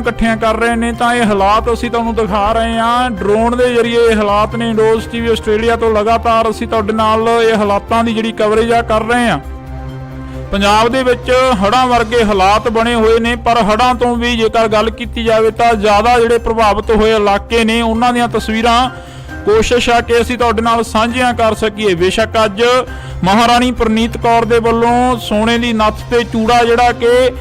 ਇਕੱਠੀਆਂ ਕਰ ਰਹੇ ਨੇ। ਤਾਂ ਇਹ ਹਾਲਾਤ ਅਸੀਂ ਤੁਹਾਨੂੰ ਦਿਖਾ ਰਹੇ ਹਾਂ ਡਰੋਨ ਦੇ ਜ਼ਰੀਏ। ਇਹ ਹਾਲਾਤ ਨੇ ਇੰਡੋਜ਼ ਟੀਵੀ ਆਸਟ੍ਰੇਲੀਆ ਤੋਂ ਲਗਾਤਾਰ ਅਸੀਂ ਤੁਹਾਡੇ ਨਾਲ ਇਹ ਹਾਲਾਤਾਂ ਦੀ ਜਿਹੜੀ ਕਵਰੇਜ ਆ ਕਰ ਰਹੇ ਹਾਂ। ਪੰਜਾਬ ਦੇ ਵਿੱਚ ਹੜ੍ਹਾਂ ਵਰਗੇ ਹਾਲਾਤ ਬਣੇ ਹੋਏ ਨੇ, ਪਰ ਹੜ੍ਹਾਂ ਤੋਂ ਵੀ ਜੇਕਰ ਗੱਲ ਕੀਤੀ ਜਾਵੇ ਤਾਂ ਜ਼ਿਆਦਾ ਜਿਹੜੇ ਪ੍ਰਭਾਵਿਤ ਹੋਏ ਇਲਾਕੇ ਨੇ ਉਹਨਾਂ ਦੀਆਂ ਤਸਵੀਰਾਂ ਕੋਸ਼ਿਸ਼ ਆ ਕਿ ਅਸੀਂ ਤੁਹਾਡੇ ਨਾਲ ਸਾਂਝੀਆਂ ਕਰ ਸਕੀਏ। ਬੇਸ਼ੱਕ ਅੱਜ ਮਹਾਰਾਣੀ ਪ੍ਰਨੀਤ ਕੌਰ ਦੇ ਵੱਲੋਂ ਸੋਨੇ ਦੀ ਨੱਥ ਤੇ ਚੂੜਾ ਜਿਹੜਾ ਕਿ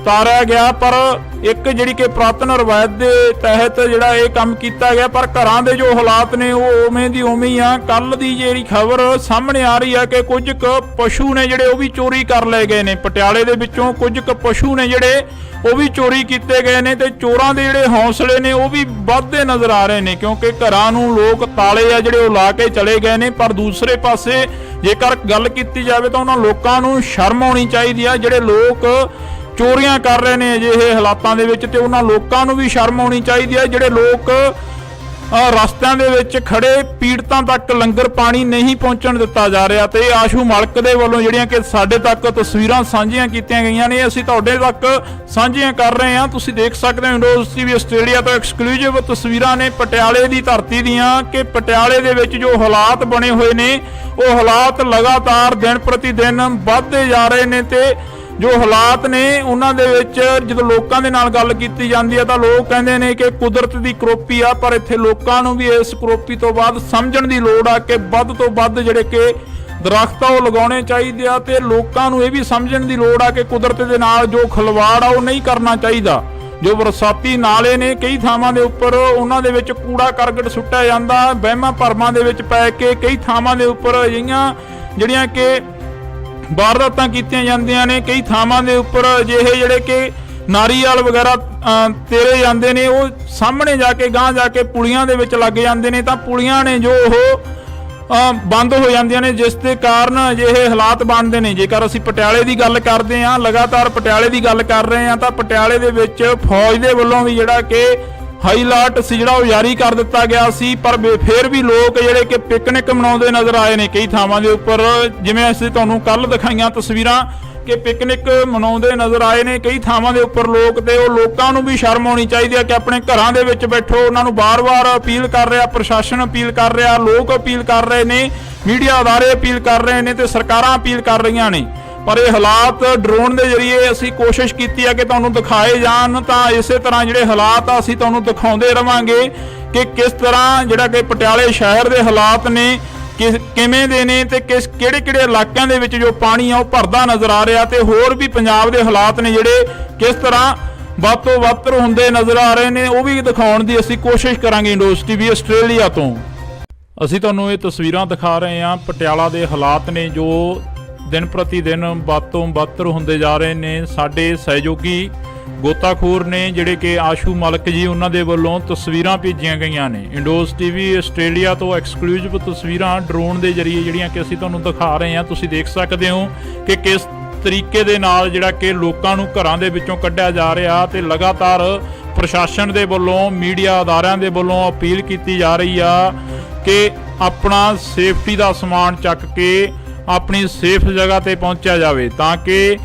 ਤਾਰਿਆ ਗਿਆ, ਪਰ ਇੱਕ ਜਿਹੜੀ ਕਿ ਪੁਰਾਤਨ ਰਵਾਇਤ ਦੇ ਤਹਿਤ ਜਿਹੜਾ ਇਹ ਕੰਮ ਕੀਤਾ ਗਿਆ, ਪਰ ਘਰਾਂ ਦੇ ਜੋ ਹਾਲਾਤ ਨੇ ਉਹ ਉਵੇਂ ਦੀ ਉਵੇਂ ਹੀ ਆ। ਕੱਲ ਦੀ ਜਿਹੜੀ ਖਬਰ ਸਾਹਮਣੇ ਆ ਰਹੀ ਆ ਕਿ ਕੁਝ ਕੁ ਪਸ਼ੂ ਨੇ ਜਿਹੜੇ ਉਹ ਵੀ ਚੋਰੀ ਕਰ ਲਏ ਗਏ ਨੇ। ਪਟਿਆਲੇ ਦੇ ਵਿੱਚੋਂ ਕੁਝ ਕੁ ਪਸ਼ੂ ਨੇ ਜਿਹੜੇ ਉਹ ਵੀ ਚੋਰੀ ਕੀਤੇ ਗਏ ਨੇ, ਤੇ ਚੋਰਾਂ ਦੇ ਜਿਹੜੇ ਹੌਸਲੇ ਨੇ ਉਹ ਵੀ ਵੱਧਦੇ ਨਜ਼ਰ ਆ ਰਹੇ ਨੇ, ਕਿਉਂਕਿ ਘਰਾਂ ਨੂੰ ਲੋਕ ਤਾਲੇ ਆ ਜਿਹੜੇ ਉਹ ਲਾ ਕੇ ਚਲੇ ਗਏ ਨੇ। ਪਰ ਦੂਸਰੇ ਪਾਸੇ ਜੇਕਰ ਗੱਲ ਕੀਤੀ ਜਾਵੇ ਤਾਂ ਉਹਨਾਂ ਲੋਕਾਂ ਨੂੰ ਸ਼ਰਮ ਆਉਣੀ ਚਾਹੀਦੀ ਆ ਜਿਹੜੇ ਲੋਕ ਚੋਰੀਆਂ ਕਰ ਰਹੇ ਨੇ ਅਜਿਹੇ ਹਾਲਾਤਾਂ ਦੇ ਵਿੱਚ, ਤੇ ਉਹਨਾਂ ਲੋਕਾਂ ਨੂੰ ਵੀ ਸ਼ਰਮ ਆਉਣੀ ਚਾਹੀਦੀ ਹੈ ਜਿਹੜੇ ਲੋਕ ਰਸਤਿਆਂ ਦੇ ਵਿੱਚ ਖੜੇ ਪੀੜਤਾਂ ਤੱਕ ਲੰਗਰ ਪਾਣੀ ਨਹੀਂ ਪਹੁੰਚਣ ਦਿੱਤਾ ਜਾ ਰਿਹਾ। ਤੇ ਆਸ਼ੂ ਮਲਕ ਦੇ ਵੱਲੋਂ ਜਿਹੜੀਆਂ ਕਿ ਸਾਡੇ ਤੱਕ ਤਸਵੀਰਾਂ ਸਾਂਝੀਆਂ ਕੀਤੀਆਂ ਗਈਆਂ ਨੇ, ਅਸੀਂ ਤੁਹਾਡੇ ਤੱਕ ਸਾਂਝੀਆਂ ਕਰ ਰਹੇ ਹਾਂ। ਤੁਸੀਂ ਦੇਖ ਸਕਦੇ ਹੋ ਇੰਡੋਜ਼ ਟੀਵੀ ਆਸਟ੍ਰੇਲੀਆ ਤੋਂ ਐਕਸਕਲੂਸਿਵ ਤਸਵੀਰਾਂ ਨੇ ਪਟਿਆਲੇ ਦੀ ਧਰਤੀ ਦੀਆਂ, ਕਿ ਪਟਿਆਲੇ ਦੇ ਵਿੱਚ ਜੋ ਹਾਲਾਤ ਬਣੇ ਹੋਏ ਨੇ ਉਹ ਹਾਲਾਤ ਲਗਾਤਾਰ ਦਿਨ ਪ੍ਰਤੀ ਦਿਨ ਵੱਧਦੇ ਜਾ ਰਹੇ ਨੇ। ਤੇ ਜੋ ਹਾਲਾਤ ਨੇ ਉਹਨਾਂ ਦੇ ਵਿੱਚ ਜਦੋਂ ਲੋਕਾਂ ਦੇ ਨਾਲ ਗੱਲ ਕੀਤੀ ਜਾਂਦੀ ਹੈ ਤਾਂ ਲੋਕ ਕਹਿੰਦੇ ਨੇ ਕਿ ਕੁਦਰਤ ਦੀ ਕਰੋਪੀ ਆ, ਪਰ ਇੱਥੇ ਲੋਕਾਂ ਨੂੰ ਵੀ ਇਸ ਕਰੋਪੀ ਤੋਂ ਬਾਅਦ ਸਮਝਣ ਦੀ ਲੋੜ ਆ ਕਿ ਵੱਧ ਤੋਂ ਵੱਧ ਜਿਹੜੇ ਕਿ ਦਰਖਤ ਆ ਉਹ ਲਗਾਉਣੇ ਚਾਹੀਦੇ ਆ ਤੇ ਲੋਕਾਂ ਨੂੰ ਇਹ ਵੀ ਸਮਝਣ ਦੀ ਲੋੜ ਆ ਕਿ ਕੁਦਰਤ ਦੇ ਨਾਲ ਜੋ ਖਿਲਵਾੜ ਆ ਉਹ ਨਹੀਂ ਕਰਨਾ ਚਾਹੀਦਾ। ਜੋ ਬਰਸਾਤੀ ਨਾਲੇ ਨੇ ਕਈ ਥਾਵਾਂ ਦੇ ਉੱਪਰ ਉਹਨਾਂ ਦੇ ਵਿੱਚ ਕੂੜਾ ਕਰਕਟ ਸੁੱਟਿਆ ਜਾਂਦਾ, ਵਹਿਮਾਂ ਭਰਮਾਂ ਦੇ ਵਿੱਚ ਪੈ ਕੇ ਕਈ ਥਾਵਾਂ ਦੇ ਉੱਪਰ ਅਜਿਹੀਆਂ ਜਿਹੜੀਆਂ ਕਿ ਵਾਰਦਾਤਾਂ ਕੀਤੀਆਂ ਜਾਂਦੀਆਂ ਨੇ। ਕਈ ਥਾਵਾਂ ਦੇ ਉੱਪਰ ਅਜਿਹੇ ਜਿਹੜੇ ਕਿ ਨਾਰੀਅਲ ਵਗੈਰਾ ਤੇਰੇ ਜਾਂਦੇ ਨੇ, ਉਹ ਸਾਹਮਣੇ ਜਾ ਕੇ ਗਾਂਹ ਜਾ ਕੇ ਪੁਲੀਆਂ ਦੇ ਵਿੱਚ ਲੱਗ ਜਾਂਦੇ ਨੇ, ਤਾਂ ਪੁਲੀਆਂ ਨੇ ਜੋ ਉਹ ਬੰਦ ਹੋ ਜਾਂਦੀਆਂ ਨੇ, ਜਿਸ ਦੇ ਕਾਰਨ ਅਜਿਹੇ ਹਾਲਾਤ ਬਣਦੇ ਨੇ। ਜੇਕਰ ਅਸੀਂ ਪਟਿਆਲੇ ਦੀ ਗੱਲ ਕਰਦੇ ਹਾਂ, ਲਗਾਤਾਰ ਪਟਿਆਲੇ ਦੀ ਗੱਲ ਕਰ ਰਹੇ ਹਾਂ, ਤਾਂ ਪਟਿਆਲੇ ਦੇ ਵਿੱਚ ਫੌਜ ਦੇ ਵੱਲੋਂ ਵੀ ਜਿਹੜਾ ਕਿ ਹਾਈ ਅਲਰਟ ਸੀ ਜਿਹੜਾ ਉਹ ਜਾਰੀ ਕਰ ਦਿੱਤਾ ਗਿਆ ਸੀ, ਪਰ ਫਿਰ ਵੀ ਲੋਕ ਜਿਹੜੇ ਕਿ ਪਿਕਨਿਕ ਮਨਾਉਂਦੇ ਨਜ਼ਰ ਆਏ ਨੇ ਕਈ ਥਾਵਾਂ ਦੇ ਉੱਪਰ। ਜਿਵੇਂ ਅਸੀਂ ਤੁਹਾਨੂੰ ਕੱਲ ਦਿਖਾਈਆਂ ਤਸਵੀਰਾਂ ਕਿ ਪਿਕਨਿਕ ਮਨਾਉਂਦੇ ਨਜ਼ਰ ਆਏ ਨੇ ਕਈ ਥਾਵਾਂ ਦੇ ਉੱਪਰ ਲੋਕ, ਤੇ ਉਹ ਲੋਕਾਂ ਨੂੰ ਵੀ ਸ਼ਰਮ ਆਉਣੀ ਚਾਹੀਦੀ ਹੈ ਕਿ ਆਪਣੇ ਘਰਾਂ ਦੇ ਵਿੱਚ ਬੈਠੋ। ਉਹਨਾਂ ਨੂੰ ਬਾਰ-ਬਾਰ ਅਪੀਲ ਕਰ ਰਿਹਾ, ਪ੍ਰਸ਼ਾਸਨ ਅਪੀਲ ਕਰ ਰਿਹਾ, ਲੋਕ ਅਪੀਲ ਕਰ ਰਹੇ ਨੇ, ਮੀਡੀਆ ਅਦਾਰੇ ਅਪੀਲ ਕਰ ਰਹੇ ਨੇ ਤੇ ਸਰਕਾਰਾਂ ਅਪੀਲ ਕਰ ਰਹੀਆਂ ਨੇ। ਪਰ ਇਹ ਹਾਲਾਤ ਡਰੋਨ ਦੇ ਜ਼ਰੀਏ ਅਸੀਂ ਕੋਸ਼ਿਸ਼ ਕੀਤੀ ਹੈ ਕਿ ਤੁਹਾਨੂੰ ਦਿਖਾਏ ਜਾਣ, ਤਾਂ ਇਸੇ ਤਰ੍ਹਾਂ ਜਿਹੜੇ ਹਾਲਾਤ ਆ ਅਸੀਂ ਤੁਹਾਨੂੰ ਦਿਖਾਉਂਦੇ ਰਵਾਂਗੇ ਕਿ ਕਿਸ ਤਰ੍ਹਾਂ ਜਿਹੜਾ ਕਿ ਪਟਿਆਲੇ ਸ਼ਹਿਰ ਦੇ ਹਾਲਾਤ ਨੇ ਕਿਵੇਂ ਦੇ ਨੇ ਤੇ ਕਿਹੜੇ ਇਲਾਕਿਆਂ ਦੇ ਵਿੱਚ ਜੋ ਪਾਣੀ ਆ ਉਹ ਭਰਦਾ ਨਜ਼ਰ ਆ ਰਿਹਾ, ਤੇ ਹੋਰ ਵੀ ਪੰਜਾਬ ਦੇ ਹਾਲਾਤ ਨੇ ਜਿਹੜੇ ਕਿਸ ਤਰ੍ਹਾਂ ਵੱਧ ਤੋਂ ਵੱਧ ਹੁੰਦੇ ਨਜ਼ਰ ਆ ਰਹੇ ਨੇ, ਉਹ ਵੀ ਦਿਖਾਉਣ ਦੀ ਅਸੀਂ ਕੋਸ਼ਿਸ਼ ਕਰਾਂਗੇ। ਇੰਡੋਸ ਟੀਵੀ ਆਸਟ੍ਰੇਲੀਆ ਤੋਂ ਅਸੀਂ ਤੁਹਾਨੂੰ ਇਹ ਤਸਵੀਰਾਂ ਦਿਖਾ ਰਹੇ ਹਾਂ। ਪਟਿਆਲਾ ਦੇ ਹਾਲਾਤ ਨੇ ਜੋ ਦਿਨ ਪ੍ਰਤੀ ਦਿਨ ਵੱਧ ਤੋਂ ਵੱਧ ਹੁੰਦੇ ਜਾ ਰਹੇ ਨੇ। ਸਾਡੇ ਸਹਿਯੋਗੀ ਗੋਤਾਖੋਰ ਨੇ ਜਿਹੜੇ ਕਿ ਆਸ਼ੂ ਮਲਕ ਜੀ, ਉਹਨਾਂ ਦੇ ਵੱਲੋਂ ਤਸਵੀਰਾਂ ਭੇਜੀਆਂ ਗਈਆਂ ਨੇ। ਇੰਡੋਸ ਟੀਵੀ ਆਸਟ੍ਰੇਲੀਆ ਤੋਂ ਐਕਸਕਲੂਸਿਵ ਤਸਵੀਰਾਂ ਡਰੋਨ ਦੇ ਜ਼ਰੀਏ ਜਿਹੜੀਆਂ ਕਿ ਅਸੀਂ ਤੁਹਾਨੂੰ ਦਿਖਾ ਰਹੇ ਹਾਂ। ਤੁਸੀਂ ਦੇਖ ਸਕਦੇ ਹੋ ਕਿ ਕਿਸ ਤਰੀਕੇ ਦੇ ਨਾਲ ਜਿਹੜਾ ਕਿ ਲੋਕਾਂ ਨੂੰ ਘਰਾਂ ਦੇ ਵਿੱਚੋਂ ਕੱਢਿਆ ਜਾ ਰਿਹਾ, ਤੇ ਲਗਾਤਾਰ ਪ੍ਰਸ਼ਾਸਨ ਦੇ ਵੱਲੋਂ, ਮੀਡੀਆ ਅਦਾਰਿਆਂ ਦੇ ਵੱਲੋਂ ਅਪੀਲ ਕੀਤੀ ਜਾ ਰਹੀ ਆ ਕਿ ਆਪਣਾ ਸੇਫਟੀ ਦਾ ਸਮਾਨ ਚੱਕ ਕੇ ਆਪਣੀ ਸੇਫ ਜਗ੍ਹਾ ਤੇ ਪਹੁੰਚਿਆ ਜਾਵੇ, ਤਾਂ ਕਿ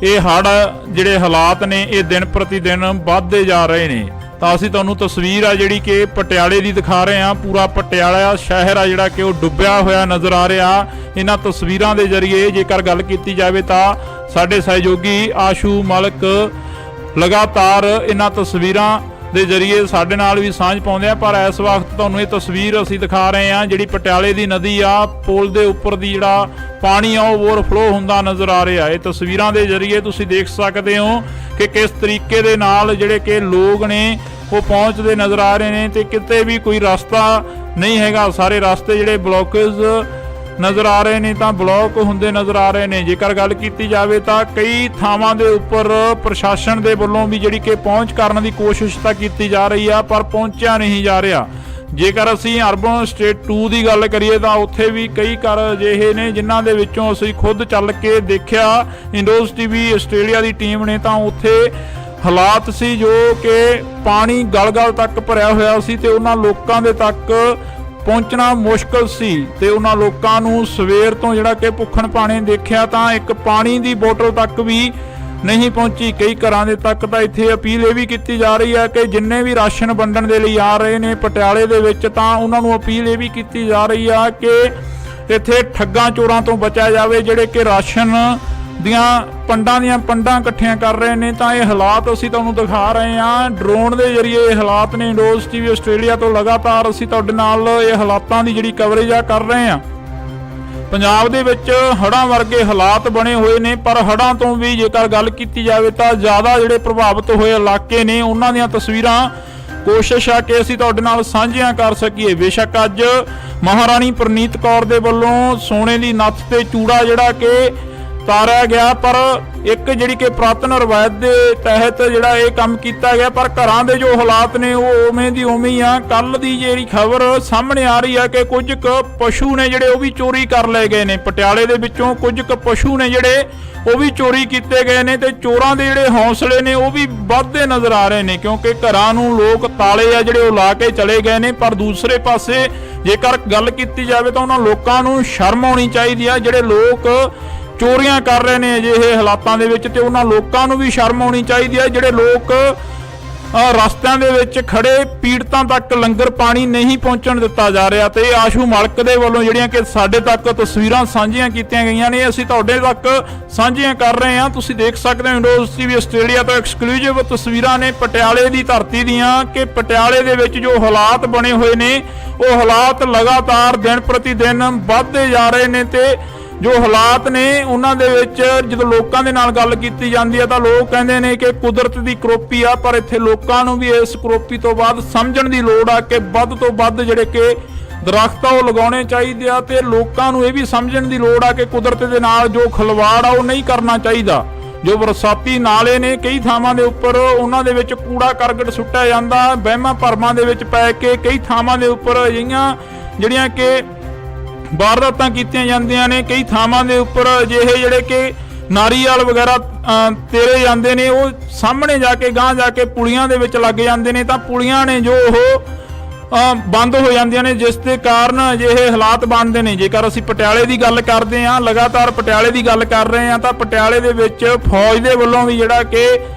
ਇਹ ਹੜ੍ਹ ਜਿਹੜੇ ਹਾਲਾਤ ਨੇ ਇਹ ਦਿਨ ਪ੍ਰਤੀ ਦਿਨ ਵੱਧਦੇ ਜਾ ਰਹੇ ਨੇ। ਤਾਂ ਅਸੀਂ ਤੁਹਾਨੂੰ ਤਸਵੀਰ ਆ ਜਿਹੜੀ ਕਿ ਪਟਿਆਲੇ ਦੀ ਦਿਖਾ ਰਹੇ ਹਾਂ। ਪੂਰਾ ਪਟਿਆਲਾ ਸ਼ਹਿਰ ਆ ਜਿਹੜਾ ਕਿ ਉਹ ਡੁੱਬਿਆ ਹੋਇਆ ਨਜ਼ਰ ਆ ਰਿਹਾ। ਇਹਨਾਂ ਤਸਵੀਰਾਂ ਦੇ ਜ਼ਰੀਏ ਜੇਕਰ ਗੱਲ ਕੀਤੀ ਜਾਵੇ ਤਾਂ ਸਾਡੇ ਸਹਿਯੋਗੀ ਆਸ਼ੂ ਮਲਕ ਲਗਾਤਾਰ ਇਹਨਾਂ ਤਸਵੀਰਾਂ ਦੇ ਜ਼ਰੀਏ ਸਾਡੇ ਨਾਲ ਵੀ ਸਾਂਝ ਪਾਉਂਦੇ ਆ, ਪਰ ਇਸ ਵਕਤ ਤੁਹਾਨੂੰ ਇਹ ਤਸਵੀਰ ਅਸੀਂ ਦਿਖਾ ਰਹੇ ਹਾਂ ਜਿਹੜੀ ਪਟਿਆਲੇ ਦੀ ਨਦੀ ਆ, ਪੁਲ ਦੇ ਉੱਪਰ ਦੀ ਜਿਹੜਾ ਪਾਣੀ ਆ ਉਹ ਓਵਰਫਲੋ ਹੁੰਦਾ ਨਜ਼ਰ ਆ ਰਿਹਾ। ਇਹ ਤਸਵੀਰਾਂ ਦੇ ਜ਼ਰੀਏ ਤੁਸੀਂ ਦੇਖ ਸਕਦੇ ਹੋ ਕਿ ਕਿਸ ਤਰੀਕੇ ਦੇ ਨਾਲ ਜਿਹੜੇ ਕਿ ਲੋਕ ਨੇ ਉਹ ਪਹੁੰਚਦੇ ਨਜ਼ਰ ਆ ਰਹੇ ਨੇ, ਤੇ ਕਿਤੇ ਵੀ ਕੋਈ ਰਸਤਾ ਨਹੀਂ ਹੈਗਾ। ਸਾਰੇ ਰਸਤੇ ਜਿਹੜੇ ਬਲੌਕੇਜ ਨਜ਼ਰ ਆ ਰਹੇ ਨੇ, ਤਾਂ ਬਲੌਕ ਹੁੰਦੇ ਨਜ਼ਰ ਆ ਰਹੇ ਨੇ। ਜੇਕਰ ਗੱਲ ਕੀਤੀ ਜਾਵੇ ਤਾਂ ਕਈ ਥਾਵਾਂ ਦੇ ਉੱਪਰ ਪ੍ਰਸ਼ਾਸਨ ਦੇ ਵੱਲੋਂ ਵੀ ਜਿਹੜੀ ਕਿ ਪਹੁੰਚ ਕਰਨ ਦੀ ਕੋਸ਼ਿਸ਼ ਤਾਂ ਕੀਤੀ ਜਾ ਰਹੀ ਆ, ਪਰ ਪਹੁੰਚਿਆ ਨਹੀਂ ਜਾ ਰਿਹਾ। ਜੇਕਰ ਅਸੀਂ ਅਰਬਨ ਸਟੇਟ 2 ਦੀ ਗੱਲ ਕਰੀਏ ਤਾਂ ਉੱਥੇ ਵੀ ਕਈ ਘਰ ਅਜਿਹੇ ਨੇ ਜਿਨ੍ਹਾਂ ਦੇ ਵਿੱਚੋਂ ਅਸੀਂ ਖੁਦ ਚੱਲ ਕੇ ਦੇਖਿਆ, ਇੰਡੋਸ ਟੀਵੀ ਆਸਟ੍ਰੇਲੀਆ ਦੀ ਟੀਮ ਨੇ, ਤਾਂ ਉੱਥੇ ਹਾਲਾਤ ਸੀ ਜੋ ਕਿ ਪਾਣੀ ਗਲ-ਗਲ ਤੱਕ ਭਰਿਆ ਹੋਇਆ ਸੀ, ਤੇ ਉਹਨਾਂ ਲੋਕਾਂ ਦੇ ਤੱਕ ਪਹੁੰਚਣਾ ਮੁਸ਼ਕਲ ਸੀ। ਤੇ ਉਹਨਾਂ ਲੋਕਾਂ ਨੂੰ ਸਵੇਰ ਤੋਂ ਜਿਹੜਾ ਕਿ ਭੁੱਖਣ ਭਾਣੇ ਦੇਖਿਆ ਤਾਂ ਇੱਕ ਪਾਣੀ ਦੀ ਬੋਤਲ ਤੱਕ ਵੀ ਨਹੀਂ ਪਹੁੰਚੀ। ਕਈ ਘਰਾਂ ਦੇ ਤੱਕ ਤਾਂ ਇੱਥੇ ਅਪੀਲ ਇਹ ਵੀ ਕੀਤੀ ਜਾ ਰਹੀ ਹੈ ਕਿ ਜਿੰਨੇ ਵੀ ਰਾਸ਼ਨ ਵੰਡਣ ਦੇ ਲਈ ਆ ਰਹੇ ਨੇ ਪਟਿਆਲੇ ਦੇ ਵਿੱਚ, ਤਾਂ ਉਹਨਾਂ ਨੂੰ ਅਪੀਲ ਇਹ ਵੀ ਕੀਤੀ ਜਾ ਰਹੀ ਆ ਕਿ ਇੱਥੇ ਠੱਗਾਂ ਚੋਰਾਂ ਤੋਂ ਬਚਿਆ ਜਾਵੇ ਜਿਹੜੇ ਕਿ ਰਾਸ਼ਨ ਦੀਆਂ ਪੰਡਾਂ ਇਕੱਠੀਆਂ ਕਰ ਰਹੇ ਨੇ। ਤਾਂ ਇਹ ਹਾਲਾਤ ਅਸੀਂ ਤੁਹਾਨੂੰ ਦਿਖਾ ਰਹੇ ਹਾਂ ਡਰੋਨ ਦੇ ਜ਼ਰੀਏ। ਇਹ ਹਾਲਾਤ ਨੇ ਇੰਡੋਸ ਟੀਵੀ ਆਸਟ੍ਰੇਲੀਆ ਤੋਂ ਲਗਾਤਾਰ ਅਸੀਂ ਤੁਹਾਡੇ ਨਾਲ ਇਹ ਹਾਲਾਤਾਂ ਦੀ ਜਿਹੜੀ ਕਵਰੇਜ ਆ ਕਰ ਰਹੇ ਹਾਂ। ਪੰਜਾਬ ਦੇ ਵਿੱਚ ਹੜ੍ਹਾਂ ਵਰਗੇ ਹਾਲਾਤ ਬਣੇ ਹੋਏ ਨੇ, ਪਰ ਹੜ੍ਹਾਂ ਤੋਂ ਵੀ ਜੇਕਰ ਗੱਲ ਕੀਤੀ ਜਾਵੇ ਤਾਂ ਜ਼ਿਆਦਾ ਜਿਹੜੇ ਪ੍ਰਭਾਵਿਤ ਹੋਏ ਇਲਾਕੇ ਨੇ ਉਹਨਾਂ ਦੀਆਂ ਤਸਵੀਰਾਂ ਕੋਸ਼ਿਸ਼ ਆ ਕਿ ਅਸੀਂ ਤੁਹਾਡੇ ਨਾਲ ਸਾਂਝੀਆਂ ਕਰ ਸਕੀਏ। ਬੇਸ਼ੱਕ ਅੱਜ ਮਹਾਰਾਣੀ ਪ੍ਰਨੀਤ ਕੌਰ ਦੇ ਵੱਲੋਂ ਸੋਨੇ ਦੀ ਨੱਥ ਤੇ ਚੂੜਾ ਜਿਹੜਾ ਕਿ ਤਾਰਿਆ ਗਿਆ, ਪਰ ਇੱਕ ਜਿਹੜੀ ਕਿ ਪੁਰਾਤਨ ਰਵਾਇਤ ਦੇ ਤਹਿਤ ਜਿਹੜਾ ਇਹ ਕੰਮ ਕੀਤਾ ਗਿਆ, ਪਰ ਘਰਾਂ ਦੇ ਜੋ ਹਾਲਾਤ ਨੇ ਉਹ ਉਵੇਂ ਦੀ ਉਵੇਂ ਹੀ ਆ। ਕੱਲ ਦੀ ਜਿਹੜੀ ਖਬਰ ਸਾਹਮਣੇ ਆ ਰਹੀ ਆ ਕਿ ਕੁਝ ਕੁ ਪਸ਼ੂ ਨੇ ਜਿਹੜੇ ਉਹ ਵੀ ਚੋਰੀ ਕਰ ਲਏ ਗਏ ਨੇ। ਪਟਿਆਲੇ ਦੇ ਵਿੱਚੋਂ ਕੁਝ ਕੁ ਪਸ਼ੂ ਨੇ ਜਿਹੜੇ ਉਹ ਵੀ ਚੋਰੀ ਕੀਤੇ ਗਏ ਨੇ, ਤੇ ਚੋਰਾਂ ਦੇ ਜਿਹੜੇ ਹੌਸਲੇ ਨੇ ਉਹ ਵੀ ਵੱਧਦੇ ਨਜ਼ਰ ਆ ਰਹੇ ਨੇ, ਕਿਉਂਕਿ ਘਰਾਂ ਨੂੰ ਲੋਕ ਤਾਲੇ ਆ ਜਿਹੜੇ ਉਹ ਲਾ ਕੇ ਚਲੇ ਗਏ ਨੇ। ਪਰ ਦੂਸਰੇ ਪਾਸੇ ਜੇਕਰ ਗੱਲ ਕੀਤੀ ਜਾਵੇ ਤਾਂ ਉਹਨਾਂ ਲੋਕਾਂ ਨੂੰ ਸ਼ਰਮ ਆਉਣੀ ਚਾਹੀਦੀ ਆ ਜਿਹੜੇ ਲੋਕ ਚੋਰੀਆਂ ਕਰ ਰਹੇ ਨੇ ਅਜਿਹੇ ਹਾਲਾਤਾਂ ਦੇ ਵਿੱਚ, ਤੇ ਉਹਨਾਂ ਲੋਕਾਂ ਨੂੰ ਵੀ ਸ਼ਰਮ ਆਉਣੀ ਚਾਹੀਦੀ ਹੈ ਜਿਹੜੇ ਲੋਕ ਰਸਤਿਆਂ ਦੇ ਵਿੱਚ ਖੜੇ ਪੀੜਤਾਂ ਤੱਕ ਲੰਗਰ ਪਾਣੀ ਨਹੀਂ ਪਹੁੰਚਣ ਦਿੱਤਾ ਜਾ ਰਿਹਾ। ਤੇ ਆਸ਼ੂ ਮਲਕ ਦੇ ਵੱਲੋਂ ਜਿਹੜੀਆਂ ਕਿ ਸਾਡੇ ਤੱਕ ਤਸਵੀਰਾਂ ਸਾਂਝੀਆਂ ਕੀਤੀਆਂ ਗਈਆਂ ਨੇ, ਅਸੀਂ ਤੁਹਾਡੇ ਤੱਕ ਸਾਂਝੀਆਂ ਕਰ ਰਹੇ ਹਾਂ। ਤੁਸੀਂ ਦੇਖ ਸਕਦੇ ਹੋ ਇੰਡੋਸ ਟੀਵੀ ਆਸਟ੍ਰੇਲੀਆ ਤੋਂ ਐਕਸਕਲੂਸਿਵ ਤਸਵੀਰਾਂ ਨੇ ਪਟਿਆਲੇ ਦੀ ਧਰਤੀ ਦੀਆਂ, ਕਿ ਪਟਿਆਲੇ ਦੇ ਵਿੱਚ ਜੋ ਹਾਲਾਤ ਬਣੇ ਹੋਏ ਨੇ ਉਹ ਹਾਲਾਤ ਲਗਾਤਾਰ ਦਿਨ ਪ੍ਰਤੀ ਦਿਨ ਵੱਧਦੇ ਜਾ ਰਹੇ ਨੇ, ਤੇ ਜੋ ਹਾਲਾਤ ਨੇ ਉਹਨਾਂ ਦੇ ਵਿੱਚ ਜਦੋਂ ਲੋਕਾਂ ਦੇ ਨਾਲ ਗੱਲ ਕੀਤੀ ਜਾਂਦੀ ਹੈ ਤਾਂ ਲੋਕ ਕਹਿੰਦੇ ਨੇ ਕਿ ਕੁਦਰਤ ਦੀ ਕਰੋਪੀ ਆ, ਪਰ ਇੱਥੇ ਲੋਕਾਂ ਨੂੰ ਵੀ ਇਸ ਕਰੋਪੀ ਤੋਂ ਬਾਅਦ ਸਮਝਣ ਦੀ ਲੋੜ ਆ ਕਿ ਵੱਧ ਤੋਂ ਵੱਧ ਜਿਹੜੇ ਕਿ ਦਰਖਤ ਆ ਉਹ ਲਗਾਉਣੇ ਚਾਹੀਦੇ ਆ, ਤੇ ਲੋਕਾਂ ਨੂੰ ਇਹ ਵੀ ਸਮਝਣ ਦੀ ਲੋੜ ਆ ਕਿ ਕੁਦਰਤ ਦੇ ਨਾਲ ਜੋ ਖਿਲਵਾੜ ਆ ਉਹ ਨਹੀਂ ਕਰਨਾ ਚਾਹੀਦਾ। ਜੋ ਬਰਸਾਤੀ ਨਾਲੇ ਨੇ ਕਈ ਥਾਵਾਂ ਦੇ ਉੱਪਰ ਉਹਨਾਂ ਦੇ ਵਿੱਚ ਕੂੜਾ ਕਰਕਟ ਸੁੱਟਿਆ ਜਾਂਦਾ, ਵਹਿਮਾਂ ਭਰਮਾਂ ਦੇ ਵਿੱਚ ਪੈ ਕੇ ਕਈ ਥਾਵਾਂ ਦੇ ਉੱਪਰ ਅਜਿਹੀਆਂ ਜਿਹੜੀਆਂ ਕਿ ਵਾਰਦਾਤਾਂ ਕੀਤੀਆਂ ਜਾਂਦੀਆਂ ਨੇ। ਕਈ ਥਾਵਾਂ ਦੇ ਉੱਪਰ ਅਜਿਹੇ ਜਿਹੜੇ ਕਿ ਨਾਰੀਅਲ ਵਗੈਰਾ ਤੇਰੇ ਜਾਂਦੇ ਨੇ, ਉਹ ਸਾਹਮਣੇ ਜਾ ਕੇ ਗਾਂਹ ਜਾ ਕੇ ਪੁਲੀਆਂ ਦੇ ਵਿੱਚ ਲੱਗ ਜਾਂਦੇ ਨੇ, ਤਾਂ ਪੁਲੀਆਂ ਨੇ ਜੋ ਉਹ ਬੰਦ ਹੋ ਜਾਂਦੀਆਂ ਨੇ, ਜਿਸ ਦੇ ਕਾਰਨ ਅਜਿਹੇ ਹਾਲਾਤ ਬਣਦੇ ਨੇ। ਜੇਕਰ ਅਸੀਂ ਪਟਿਆਲੇ ਦੀ ਗੱਲ ਕਰਦੇ ਹਾਂ, ਲਗਾਤਾਰ ਪਟਿਆਲੇ ਦੀ ਗੱਲ ਕਰ ਰਹੇ ਹਾਂ, ਤਾਂ ਪਟਿਆਲੇ ਦੇ ਵਿੱਚ ਫੌਜ ਦੇ ਵੱਲੋਂ ਵੀ ਜਿਹੜਾ ਕਿ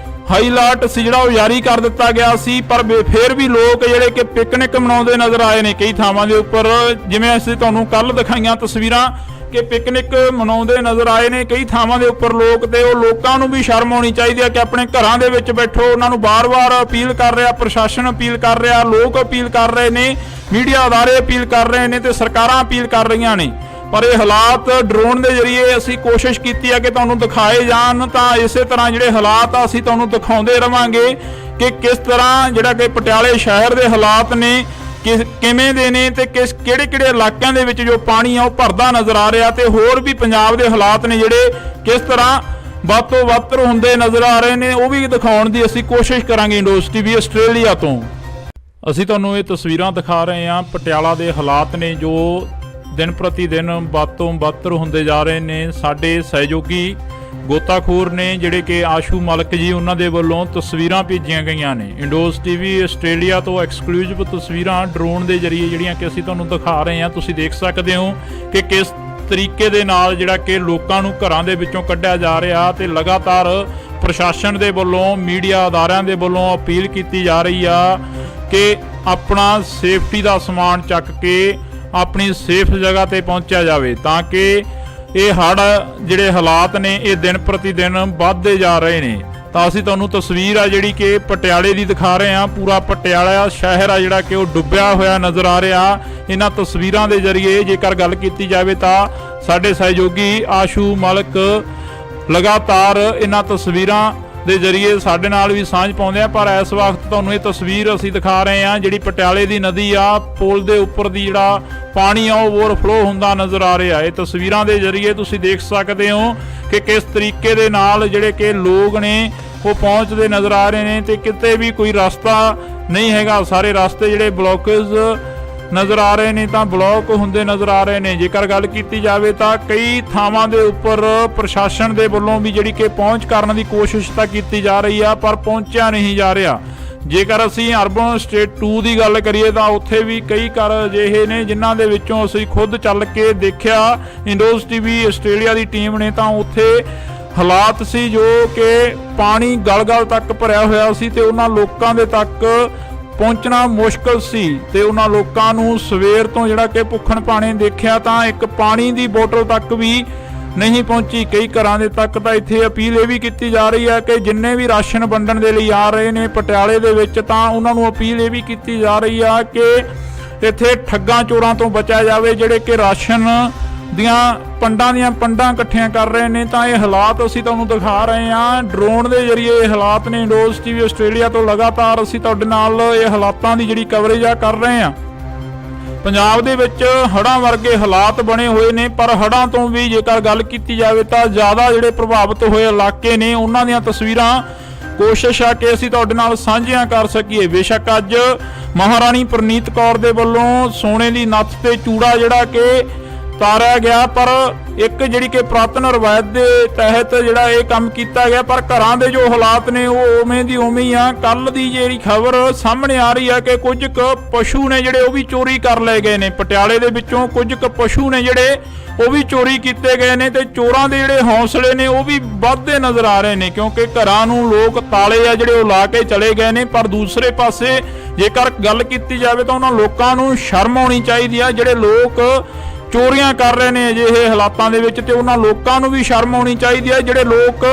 ਹਾਈ ਅਲਰਟ ਸੀ ਜਿਹੜਾ ਉਹ ਜਾਰੀ ਕਰ ਦਿੱਤਾ ਗਿਆ ਸੀ, ਪਰ ਫਿਰ ਵੀ ਲੋਕ ਜਿਹੜੇ ਕਿ ਪਿਕਨਿਕ ਮਨਾਉਂਦੇ ਨਜ਼ਰ ਆਏ ਨੇ ਕਈ ਥਾਵਾਂ ਦੇ ਉੱਪਰ। ਜਿਵੇਂ ਅਸੀਂ ਤੁਹਾਨੂੰ ਕੱਲ ਦਿਖਾਈਆਂ ਤਸਵੀਰਾਂ ਕਿ ਪਿਕਨਿਕ ਮਨਾਉਂਦੇ ਨਜ਼ਰ ਆਏ ਨੇ ਕਈ ਥਾਵਾਂ ਦੇ ਉੱਪਰ ਲੋਕ, ਤੇ ਉਹ ਲੋਕਾਂ ਨੂੰ ਵੀ ਸ਼ਰਮ ਆਉਣੀ ਚਾਹੀਦੀ ਹੈ ਕਿ ਆਪਣੇ ਘਰਾਂ ਦੇ ਵਿੱਚ ਬੈਠੋ। ਉਹਨਾਂ ਨੂੰ ਬਾਰ-ਬਾਰ ਅਪੀਲ ਕਰ ਰਿਹਾ, ਪ੍ਰਸ਼ਾਸਨ ਅਪੀਲ ਕਰ ਰਿਹਾ, ਲੋਕ ਅਪੀਲ ਕਰ ਰਹੇ ਨੇ, ਮੀਡੀਆ ਅਦਾਰੇ ਅਪੀਲ ਕਰ ਰਹੇ ਨੇ ਤੇ ਸਰਕਾਰਾਂ ਅਪੀਲ ਕਰ ਰਹੀਆਂ ਨੇ। ਪਰ ਇਹ ਹਾਲਾਤ ਡਰੋਨ ਦੇ ਜ਼ਰੀਏ ਅਸੀਂ ਕੋਸ਼ਿਸ਼ ਕੀਤੀ ਹੈ ਕਿ ਤੁਹਾਨੂੰ ਦਿਖਾਏ ਜਾਣ, ਤਾਂ ਇਸੇ ਤਰ੍ਹਾਂ ਜਿਹੜੇ ਹਾਲਾਤ ਆ ਅਸੀਂ ਤੁਹਾਨੂੰ ਦਿਖਾਉਂਦੇ ਰਵਾਂਗੇ ਕਿ ਕਿਸ ਤਰ੍ਹਾਂ ਜਿਹੜਾ ਕਿ ਪਟਿਆਲੇ ਸ਼ਹਿਰ ਦੇ ਹਾਲਾਤ ਨੇ ਕਿਵੇਂ ਦੇ ਨੇ, ਤੇ ਕਿਹੜੇ ਇਲਾਕਿਆਂ ਦੇ ਵਿੱਚ ਜੋ ਪਾਣੀ ਆ ਉਹ ਭਰਦਾ ਨਜ਼ਰ ਆ ਰਿਹਾ, ਤੇ ਹੋਰ ਵੀ ਪੰਜਾਬ ਦੇ ਹਾਲਾਤ ਨੇ ਜਿਹੜੇ ਕਿਸ ਤਰ੍ਹਾਂ ਵੱਧ ਤੋਂ ਵੱਧ ਹੁੰਦੇ ਨਜ਼ਰ ਆ ਰਹੇ ਨੇ, ਉਹ ਵੀ ਦਿਖਾਉਣ ਦੀ ਅਸੀਂ ਕੋਸ਼ਿਸ਼ ਕਰਾਂਗੇ। ਇੰਡੋਸ ਟੀਵੀ ਆਸਟ੍ਰੇਲੀਆ ਤੋਂ ਅਸੀਂ ਤੁਹਾਨੂੰ ਇਹ ਤਸਵੀਰਾਂ ਦਿਖਾ ਰਹੇ ਹਾਂ। ਪਟਿਆਲਾ ਦੇ ਹਾਲਾਤ ਨੇ ਜੋ ਦਿਨ ਪ੍ਰਤੀ ਦਿਨ ਵੱਧ ਤੋਂ ਵੱਧ ਹੁੰਦੇ ਜਾ ਰਹੇ ਨੇ। ਸਾਡੇ ਸਹਿਯੋਗੀ ਗੋਤਾਖੋਰ ਨੇ ਜਿਹੜੇ ਕਿ ਆਸ਼ੂ ਮਲਕ ਜੀ, ਉਹਨਾਂ ਦੇ ਵੱਲੋਂ ਤਸਵੀਰਾਂ ਭੇਜੀਆਂ ਗਈਆਂ ਨੇ। ਇੰਡੋਸ ਟੀਵੀ ਆਸਟ੍ਰੇਲੀਆ ਤੋਂ ਐਕਸਕਲੂਸਿਵ ਤਸਵੀਰਾਂ ਡਰੋਨ ਦੇ ਜ਼ਰੀਏ ਜਿਹੜੀਆਂ ਕਿ ਅਸੀਂ ਤੁਹਾਨੂੰ ਦਿਖਾ ਰਹੇ ਹਾਂ। ਤੁਸੀਂ ਦੇਖ ਸਕਦੇ ਹੋ ਕਿ ਕਿਸ ਤਰੀਕੇ ਦੇ ਨਾਲ ਜਿਹੜਾ ਕਿ ਲੋਕਾਂ ਨੂੰ ਘਰਾਂ ਦੇ ਵਿੱਚੋਂ ਕੱਢਿਆ ਜਾ ਰਿਹਾ, ਤੇ ਲਗਾਤਾਰ ਪ੍ਰਸ਼ਾਸਨ ਦੇ ਵੱਲੋਂ, ਮੀਡੀਆ ਅਦਾਰਿਆਂ ਦੇ ਵੱਲੋਂ ਅਪੀਲ ਕੀਤੀ ਜਾ ਰਹੀ ਆ ਕਿ ਆਪਣਾ ਸੇਫਟੀ ਦਾ ਸਮਾਨ ਚੱਕ ਕੇ ਆਪਣੀ ਸੇਫ ਜਗ੍ਹਾ ਤੇ ਪਹੁੰਚਿਆ ਜਾਵੇ, ਤਾਂ ਕਿ ਇਹ ਹੜ੍ਹ ਜਿਹੜੇ ਹਾਲਾਤ ਨੇ ਇਹ ਦਿਨ ਪ੍ਰਤੀ ਦਿਨ ਵੱਧਦੇ ਜਾ ਰਹੇ ਨੇ। ਤਾਂ ਅਸੀਂ ਤੁਹਾਨੂੰ ਤਸਵੀਰ ਆ ਜਿਹੜੀ ਕਿ ਪਟਿਆਲੇ ਦੀ ਦਿਖਾ ਰਹੇ ਹਾਂ। ਪੂਰਾ ਪਟਿਆਲਾ ਸ਼ਹਿਰ ਆ ਜਿਹੜਾ ਕਿ ਉਹ ਡੁੱਬਿਆ ਹੋਇਆ ਨਜ਼ਰ ਆ ਰਿਹਾ। ਇਹਨਾਂ ਤਸਵੀਰਾਂ ਦੇ ਜ਼ਰੀਏ ਜੇਕਰ ਗੱਲ ਕੀਤੀ ਜਾਵੇ ਤਾਂ ਸਾਡੇ ਸਹਿਯੋਗੀ ਆਸ਼ੂ ਮਲਕ ਲਗਾਤਾਰ ਇਹਨਾਂ ਤਸਵੀਰਾਂ ਦੇ ਜ਼ਰੀਏ ਸਾਡੇ ਨਾਲ ਵੀ ਸਾਂਝ ਪਾਉਂਦੇ ਆ, ਪਰ ਇਸ ਵਕਤ ਤੁਹਾਨੂੰ ਇਹ ਤਸਵੀਰ ਅਸੀਂ ਦਿਖਾ ਰਹੇ ਹਾਂ ਜਿਹੜੀ ਪਟਿਆਲੇ ਦੀ ਨਦੀ ਆ, ਪੁਲ ਦੇ ਉੱਪਰ ਦੀ ਜਿਹੜਾ ਪਾਣੀ ਆ ਉਹ ਓਵਰਫਲੋ ਹੁੰਦਾ ਨਜ਼ਰ ਆ ਰਿਹਾ। ਇਹ ਤਸਵੀਰਾਂ ਦੇ ਜ਼ਰੀਏ ਤੁਸੀਂ ਦੇਖ ਸਕਦੇ ਹੋ ਕਿ ਕਿਸ ਤਰੀਕੇ ਦੇ ਨਾਲ ਜਿਹੜੇ ਕਿ ਲੋਕ ਨੇ ਉਹ ਪਹੁੰਚਦੇ ਨਜ਼ਰ ਆ ਰਹੇ ਨੇ, ਤੇ ਕਿਤੇ ਵੀ ਕੋਈ ਰਸਤਾ ਨਹੀਂ ਹੈਗਾ। ਸਾਰੇ ਰਸਤੇ ਜਿਹੜੇ ਬਲੌਕੇਜ ਨਜ਼ਰ ਆ ਰਹੇ ਨੇ, ਤਾਂ ਬਲੌਕ ਹੁੰਦੇ ਨਜ਼ਰ ਆ ਰਹੇ ਨੇ। ਜੇਕਰ ਗੱਲ ਕੀਤੀ ਜਾਵੇ ਤਾਂ ਕਈ ਥਾਵਾਂ ਦੇ ਉੱਪਰ ਪ੍ਰਸ਼ਾਸਨ ਦੇ ਵੱਲੋਂ ਵੀ ਜਿਹੜੀ ਕਿ ਪਹੁੰਚ ਕਰਨ ਦੀ ਕੋਸ਼ਿਸ਼ ਤਾਂ ਕੀਤੀ ਜਾ ਰਹੀ ਆ, ਪਰ ਪਹੁੰਚਿਆ ਨਹੀਂ ਜਾ ਰਿਹਾ। ਜੇਕਰ ਅਸੀਂ ਅਰਬਨ ਸਟੇਟ 2 ਦੀ ਗੱਲ ਕਰੀਏ ਤਾਂ ਉੱਥੇ ਵੀ ਕਈ ਘਰ ਅਜਿਹੇ ਨੇ ਜਿਨ੍ਹਾਂ ਦੇ ਵਿੱਚੋਂ ਅਸੀਂ ਖੁਦ ਚੱਲ ਕੇ ਦੇਖਿਆ। ਇੰਡੋਸ ਟੀਵੀ ਆਸਟ੍ਰੇਲੀਆ ਦੀ ਟੀਮ ਨੇ, ਤਾਂ ਉੱਥੇ ਹਾਲਾਤ ਸੀ ਜੋ ਕਿ ਪਾਣੀ ਗਲ-ਗਲ ਤੱਕ ਭਰਿਆ ਹੋਇਆ ਸੀ, ਤੇ ਉਹਨਾਂ ਲੋਕਾਂ ਦੇ ਤੱਕ ਪਹੁੰਚਣਾ ਮੁਸ਼ਕਲ ਸੀ, ਤੇ ਉਹਨਾਂ ਲੋਕਾਂ ਨੂੰ ਸਵੇਰ ਤੋਂ ਜਿਹੜਾ ਕਿ ਭੁੱਖਣ ਭਾਣੇ ਦੇਖਿਆ ਤਾਂ ਇੱਕ ਪਾਣੀ ਦੀ ਬੋਤਲ ਤੱਕ ਵੀ ਨਹੀਂ ਪਹੁੰਚੀ। ਕਈ ਘਰਾਂ ਦੇ ਤੱਕ ਤਾਂ ਇੱਥੇ ਅਪੀਲ ਇਹ ਵੀ ਕੀਤੀ ਜਾ ਰਹੀ ਹੈ ਕਿ ਜਿੰਨੇ ਵੀ ਰਾਸ਼ਨ ਵੰਡਣ ਦੇ ਲਈ ਆ ਰਹੇ ਨੇ ਪਟਿਆਲੇ ਦੇ ਵਿੱਚ, ਤਾਂ ਉਹਨਾਂ ਨੂੰ ਅਪੀਲ ਇਹ ਵੀ ਕੀਤੀ ਜਾ ਰਹੀ ਆ ਕਿ ਇੱਥੇ ਠੱਗਾਂ ਚੋਰਾਂ ਤੋਂ ਬਚਿਆ ਜਾਵੇ ਜਿਹੜੇ ਕਿ ਰਾਸ਼ਨ ਦੀਆਂ ਪੰਡਾਂ ਇਕੱਠੀਆਂ ਕਰ ਰਹੇ ਨੇ। ਤਾਂ ਇਹ ਹਾਲਾਤ ਅਸੀਂ ਤੁਹਾਨੂੰ ਦਿਖਾ ਰਹੇ ਹਾਂ ਡਰੋਨ ਦੇ ਜ਼ਰੀਏ। ਇਹ ਹਾਲਾਤ ਨੇ ਇੰਡੋਸ ਟੀਵੀ ਆਸਟ੍ਰੇਲੀਆ ਤੋਂ ਲਗਾਤਾਰ ਅਸੀਂ ਤੁਹਾਡੇ ਨਾਲ ਇਹ ਹਾਲਾਤਾਂ ਦੀ ਜਿਹੜੀ ਕਵਰੇਜ ਆ ਕਰ ਰਹੇ ਹਾਂ। ਪੰਜਾਬ ਦੇ ਵਿੱਚ ਹੜ੍ਹਾਂ ਵਰਗੇ ਹਾਲਾਤ ਬਣੇ ਹੋਏ ਨੇ, ਪਰ ਹੜ੍ਹਾਂ ਤੋਂ ਵੀ ਜੇਕਰ ਗੱਲ ਕੀਤੀ ਜਾਵੇ ਤਾਂ ਜ਼ਿਆਦਾ ਜਿਹੜੇ ਪ੍ਰਭਾਵਿਤ ਹੋਏ ਇਲਾਕੇ ਨੇ ਉਹਨਾਂ ਦੀਆਂ ਤਸਵੀਰਾਂ ਕੋਸ਼ਿਸ਼ ਆ ਕਿ ਅਸੀਂ ਤੁਹਾਡੇ ਨਾਲ ਸਾਂਝੀਆਂ ਕਰ ਸਕੀਏ। ਬੇਸ਼ੱਕ ਅੱਜ ਮਹਾਰਾਣੀ ਪ੍ਰਨੀਤ ਕੌਰ ਦੇ ਵੱਲੋਂ ਸੋਨੇ ਦੀ ਨੱਥ ਤੇ ਚੂੜਾ ਜਿਹੜਾ ਕਿ ਤਾਰਿਆ ਗਿਆ, ਪਰ ਇੱਕ ਜਿਹੜੀ ਕਿ ਪੁਰਾਤਨ ਰਵਾਇਤ ਦੇ ਤਹਿਤ ਜਿਹੜਾ ਇਹ ਕੰਮ ਕੀਤਾ ਗਿਆ, ਪਰ ਘਰਾਂ ਦੇ ਜੋ ਹਾਲਾਤ ਨੇ ਉਹ ਉਵੇਂ ਦੀ ਉਵੇਂ ਹੀ ਆ। ਕੱਲ ਦੀ ਜਿਹੜੀ ਖਬਰ ਸਾਹਮਣੇ ਆ ਰਹੀ ਆ ਕਿ ਕੁਝ ਕੁ ਪਸ਼ੂ ਨੇ ਜਿਹੜੇ ਉਹ ਵੀ ਚੋਰੀ ਕਰ ਲਏ ਗਏ ਨੇ। ਪਟਿਆਲੇ ਦੇ ਵਿੱਚੋਂ ਕੁਝ ਕੁ ਪਸ਼ੂ ਨੇ ਜਿਹੜੇ ਉਹ ਵੀ ਚੋਰੀ ਕੀਤੇ ਗਏ ਨੇ, ਤੇ ਚੋਰਾਂ ਦੇ ਜਿਹੜੇ ਹੌਸਲੇ ਨੇ ਉਹ ਵੀ ਵੱਧਦੇ ਨਜ਼ਰ ਆ ਰਹੇ ਨੇ, ਕਿਉਂਕਿ ਘਰਾਂ ਨੂੰ ਲੋਕ ਤਾਲੇ ਆ ਜਿਹੜੇ ਉਹ ਲਾ ਕੇ ਚਲੇ ਗਏ ਨੇ। ਪਰ ਦੂਸਰੇ ਪਾਸੇ ਜੇਕਰ ਗੱਲ ਕੀਤੀ ਜਾਵੇ ਤਾਂ ਉਹਨਾਂ ਲੋਕਾਂ ਨੂੰ ਸ਼ਰਮ ਆਉਣੀ ਚਾਹੀਦੀ ਆ ਜਿਹੜੇ ਲੋਕ ਚੋਰੀਆਂ ਕਰ ਰਹੇ ਨੇ ਅਜਿਹੇ ਹਾਲਾਤਾਂ ਦੇ ਵਿੱਚ, ਤੇ ਉਹਨਾਂ ਲੋਕਾਂ ਨੂੰ ਵੀ ਸ਼ਰਮ ਆਉਣੀ ਚਾਹੀਦੀ ਹੈ ਜਿਹੜੇ ਲੋਕ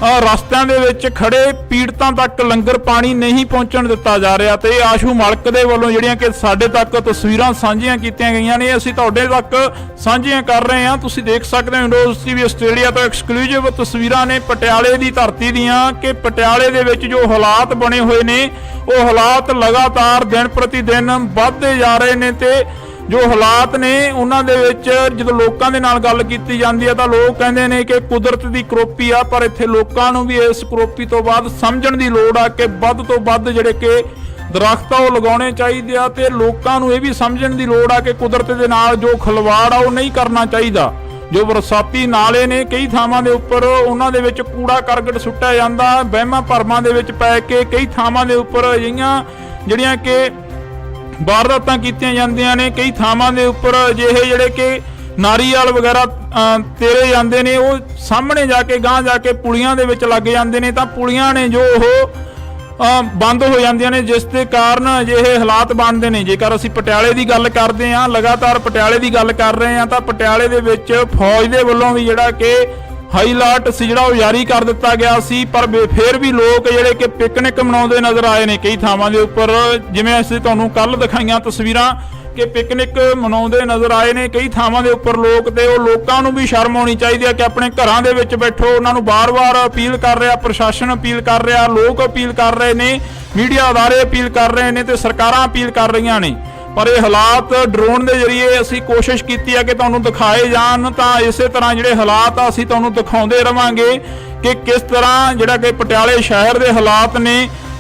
ਰਸਤਿਆਂ ਦੇ ਵਿੱਚ ਖੜੇ ਪੀੜਤਾਂ ਤੱਕ ਲੰਗਰ ਪਾਣੀ ਨਹੀਂ ਪਹੁੰਚਣ ਦਿੱਤਾ ਜਾ ਰਿਹਾ। ਤੇ ਆਸ਼ੂ ਮਲਕ ਦੇ ਵੱਲੋਂ ਜਿਹੜੀਆਂ ਕਿ ਸਾਡੇ ਤੱਕ ਤਸਵੀਰਾਂ ਸਾਂਝੀਆਂ ਕੀਤੀਆਂ ਗਈਆਂ ਨੇ, ਅਸੀਂ ਤੁਹਾਡੇ ਤੱਕ ਸਾਂਝੀਆਂ ਕਰ ਰਹੇ ਹਾਂ। ਤੁਸੀਂ ਦੇਖ ਸਕਦੇ ਹੋ ਇੰਡੋਜ਼ ਟੀਵੀ ਆਸਟ੍ਰੇਲੀਆ ਤੋਂ ਐਕਸਕਲੂਸਿਵ ਤਸਵੀਰਾਂ ਨੇ ਪਟਿਆਲੇ ਦੀ ਧਰਤੀ ਦੀਆਂ ਕਿ ਪਟਿਆਲੇ ਦੇ ਵਿੱਚ ਜੋ ਹਾਲਾਤ ਬਣੇ ਹੋਏ ਨੇ ਉਹ ਹਾਲਾਤ ਲਗਾਤਾਰ ਦਿਨ ਪ੍ਰਤੀ ਦਿਨ ਵੱਧਦੇ ਜਾ ਰਹੇ ਨੇ। ਤੇ ਜੋ ਹਾਲਾਤ ਨੇ ਉਹਨਾਂ ਦੇ ਵਿੱਚ ਜਦੋਂ ਲੋਕਾਂ ਦੇ ਨਾਲ ਗੱਲ ਕੀਤੀ ਜਾਂਦੀ ਹੈ ਤਾਂ ਲੋਕ ਕਹਿੰਦੇ ਨੇ ਕਿ ਕੁਦਰਤ ਦੀ ਕਰੋਪੀ ਆ, ਪਰ ਇੱਥੇ ਲੋਕਾਂ ਨੂੰ ਵੀ ਇਸ ਕਰੋਪੀ ਤੋਂ ਬਾਅਦ ਸਮਝਣ ਦੀ ਲੋੜ ਆ ਕਿ ਵੱਧ ਤੋਂ ਵੱਧ ਜਿਹੜੇ ਕਿ ਦਰਖਤ ਆ ਉਹ ਲਗਾਉਣੇ ਚਾਹੀਦੇ ਆ। ਤੇ ਲੋਕਾਂ ਨੂੰ ਇਹ ਵੀ ਸਮਝਣ ਦੀ ਲੋੜ ਆ ਕਿ ਕੁਦਰਤ ਦੇ ਨਾਲ ਜੋ ਖਿਲਵਾੜ ਆ ਉਹ ਨਹੀਂ ਕਰਨਾ ਚਾਹੀਦਾ। ਜੋ ਬਰਸਾਤੀ ਨਾਲੇ ਨੇ ਕਈ ਥਾਵਾਂ ਦੇ ਉੱਪਰ ਉਹਨਾਂ ਦੇ ਵਿੱਚ ਕੂੜਾ ਕਰਕਟ ਸੁੱਟਿਆ ਜਾਂਦਾ, ਵਹਿਮਾਂ ਭਰਮਾਂ ਦੇ ਵਿੱਚ ਪੈ ਕੇ ਕਈ ਥਾਵਾਂ ਦੇ ਉੱਪਰ ਅਜਿਹੀਆਂ ਜਿਹੜੀਆਂ ਕਿ ਵਾਰਦਾਤਾਂ ਕੀਤੀਆਂ ਜਾਂਦੀਆਂ ਨੇ। ਕਈ ਥਾਵਾਂ ਦੇ ਉੱਪਰ ਅਜਿਹੇ ਜਿਹੜੇ ਕਿ ਨਾਰੀਅਲ ਵਗੈਰਾ ਤੇਰੇ ਜਾਂਦੇ ਨੇ, ਉਹ ਸਾਹਮਣੇ ਜਾ ਕੇ ਗਾਂਹ ਜਾ ਕੇ ਪੁਲੀਆਂ ਦੇ ਵਿੱਚ ਲੱਗ ਜਾਂਦੇ ਨੇ, ਤਾਂ ਪੁਲੀਆਂ ਨੇ ਜੋ ਉਹ ਬੰਦ ਹੋ ਜਾਂਦੀਆਂ ਨੇ, ਜਿਸ ਦੇ ਕਾਰਨ ਅਜਿਹੇ ਹਾਲਾਤ ਬਣਦੇ ਨੇ। ਜੇਕਰ ਅਸੀਂ ਪਟਿਆਲੇ ਦੀ ਗੱਲ ਕਰਦੇ ਹਾਂ, ਲਗਾਤਾਰ ਪਟਿਆਲੇ ਦੀ ਗੱਲ ਕਰ ਰਹੇ ਹਾਂ, ਤਾਂ ਪਟਿਆਲੇ ਦੇ ਵਿੱਚ ਫੌਜ ਦੇ ਵੱਲੋਂ ਵੀ ਜਿਹੜਾ ਕਿ ਹਾਈ ਅਲਰਟ ਸੀ ਜਿਹੜਾ ਉਹ ਜਾਰੀ ਕਰ ਦਿੱਤਾ ਗਿਆ ਸੀ। ਪਰ ਫਿਰ ਵੀ ਲੋਕ ਜਿਹੜੇ ਕਿ ਪਿਕਨਿਕ ਮਨਾਉਂਦੇ ਨਜ਼ਰ ਆਏ ਨੇ ਕਈ ਥਾਵਾਂ ਦੇ ਉੱਪਰ, ਜਿਵੇਂ ਅਸੀਂ ਤੁਹਾਨੂੰ ਕੱਲ ਦਿਖਾਈਆਂ ਤਸਵੀਰਾਂ ਕਿ ਪਿਕਨਿਕ ਮਨਾਉਂਦੇ ਨਜ਼ਰ ਆਏ ਨੇ ਕਈ ਥਾਵਾਂ ਦੇ ਉੱਪਰ ਲੋਕ। ਤੇ ਉਹ ਲੋਕਾਂ ਨੂੰ ਵੀ ਸ਼ਰਮ ਆਉਣੀ ਚਾਹੀਦੀ ਹੈ ਕਿ ਆਪਣੇ ਘਰਾਂ ਦੇ ਵਿੱਚ ਬੈਠੋ। ਉਹਨਾਂ ਨੂੰ ਬਾਰ-ਬਾਰ ਅਪੀਲ ਕਰ ਰਿਹਾ, ਪ੍ਰਸ਼ਾਸਨ ਅਪੀਲ ਕਰ ਰਿਹਾ, ਲੋਕ ਅਪੀਲ ਕਰ ਰਹੇ ਨੇ, ਮੀਡੀਆ ਅਦਾਰੇ ਅਪੀਲ ਕਰ ਰਹੇ ਨੇ ਤੇ ਸਰਕਾਰਾਂ ਅਪੀਲ ਕਰ ਰਹੀਆਂ ਨੇ। ਪਰ ਇਹ ਹਾਲਾਤ ਡਰੋਨ ਦੇ ਜ਼ਰੀਏ ਅਸੀਂ ਕੋਸ਼ਿਸ਼ ਕੀਤੀ ਹੈ ਕਿ ਤੁਹਾਨੂੰ ਦਿਖਾਏ ਜਾਣ, ਤਾਂ ਇਸੇ ਤਰ੍ਹਾਂ ਜਿਹੜੇ ਹਾਲਾਤ ਆ ਅਸੀਂ ਤੁਹਾਨੂੰ ਦਿਖਾਉਂਦੇ ਰਵਾਂਗੇ ਕਿ ਕਿਸ ਤਰ੍ਹਾਂ ਜਿਹੜਾ ਕਿ ਪਟਿਆਲੇ ਸ਼ਹਿਰ ਦੇ ਹਾਲਾਤ ਨੇ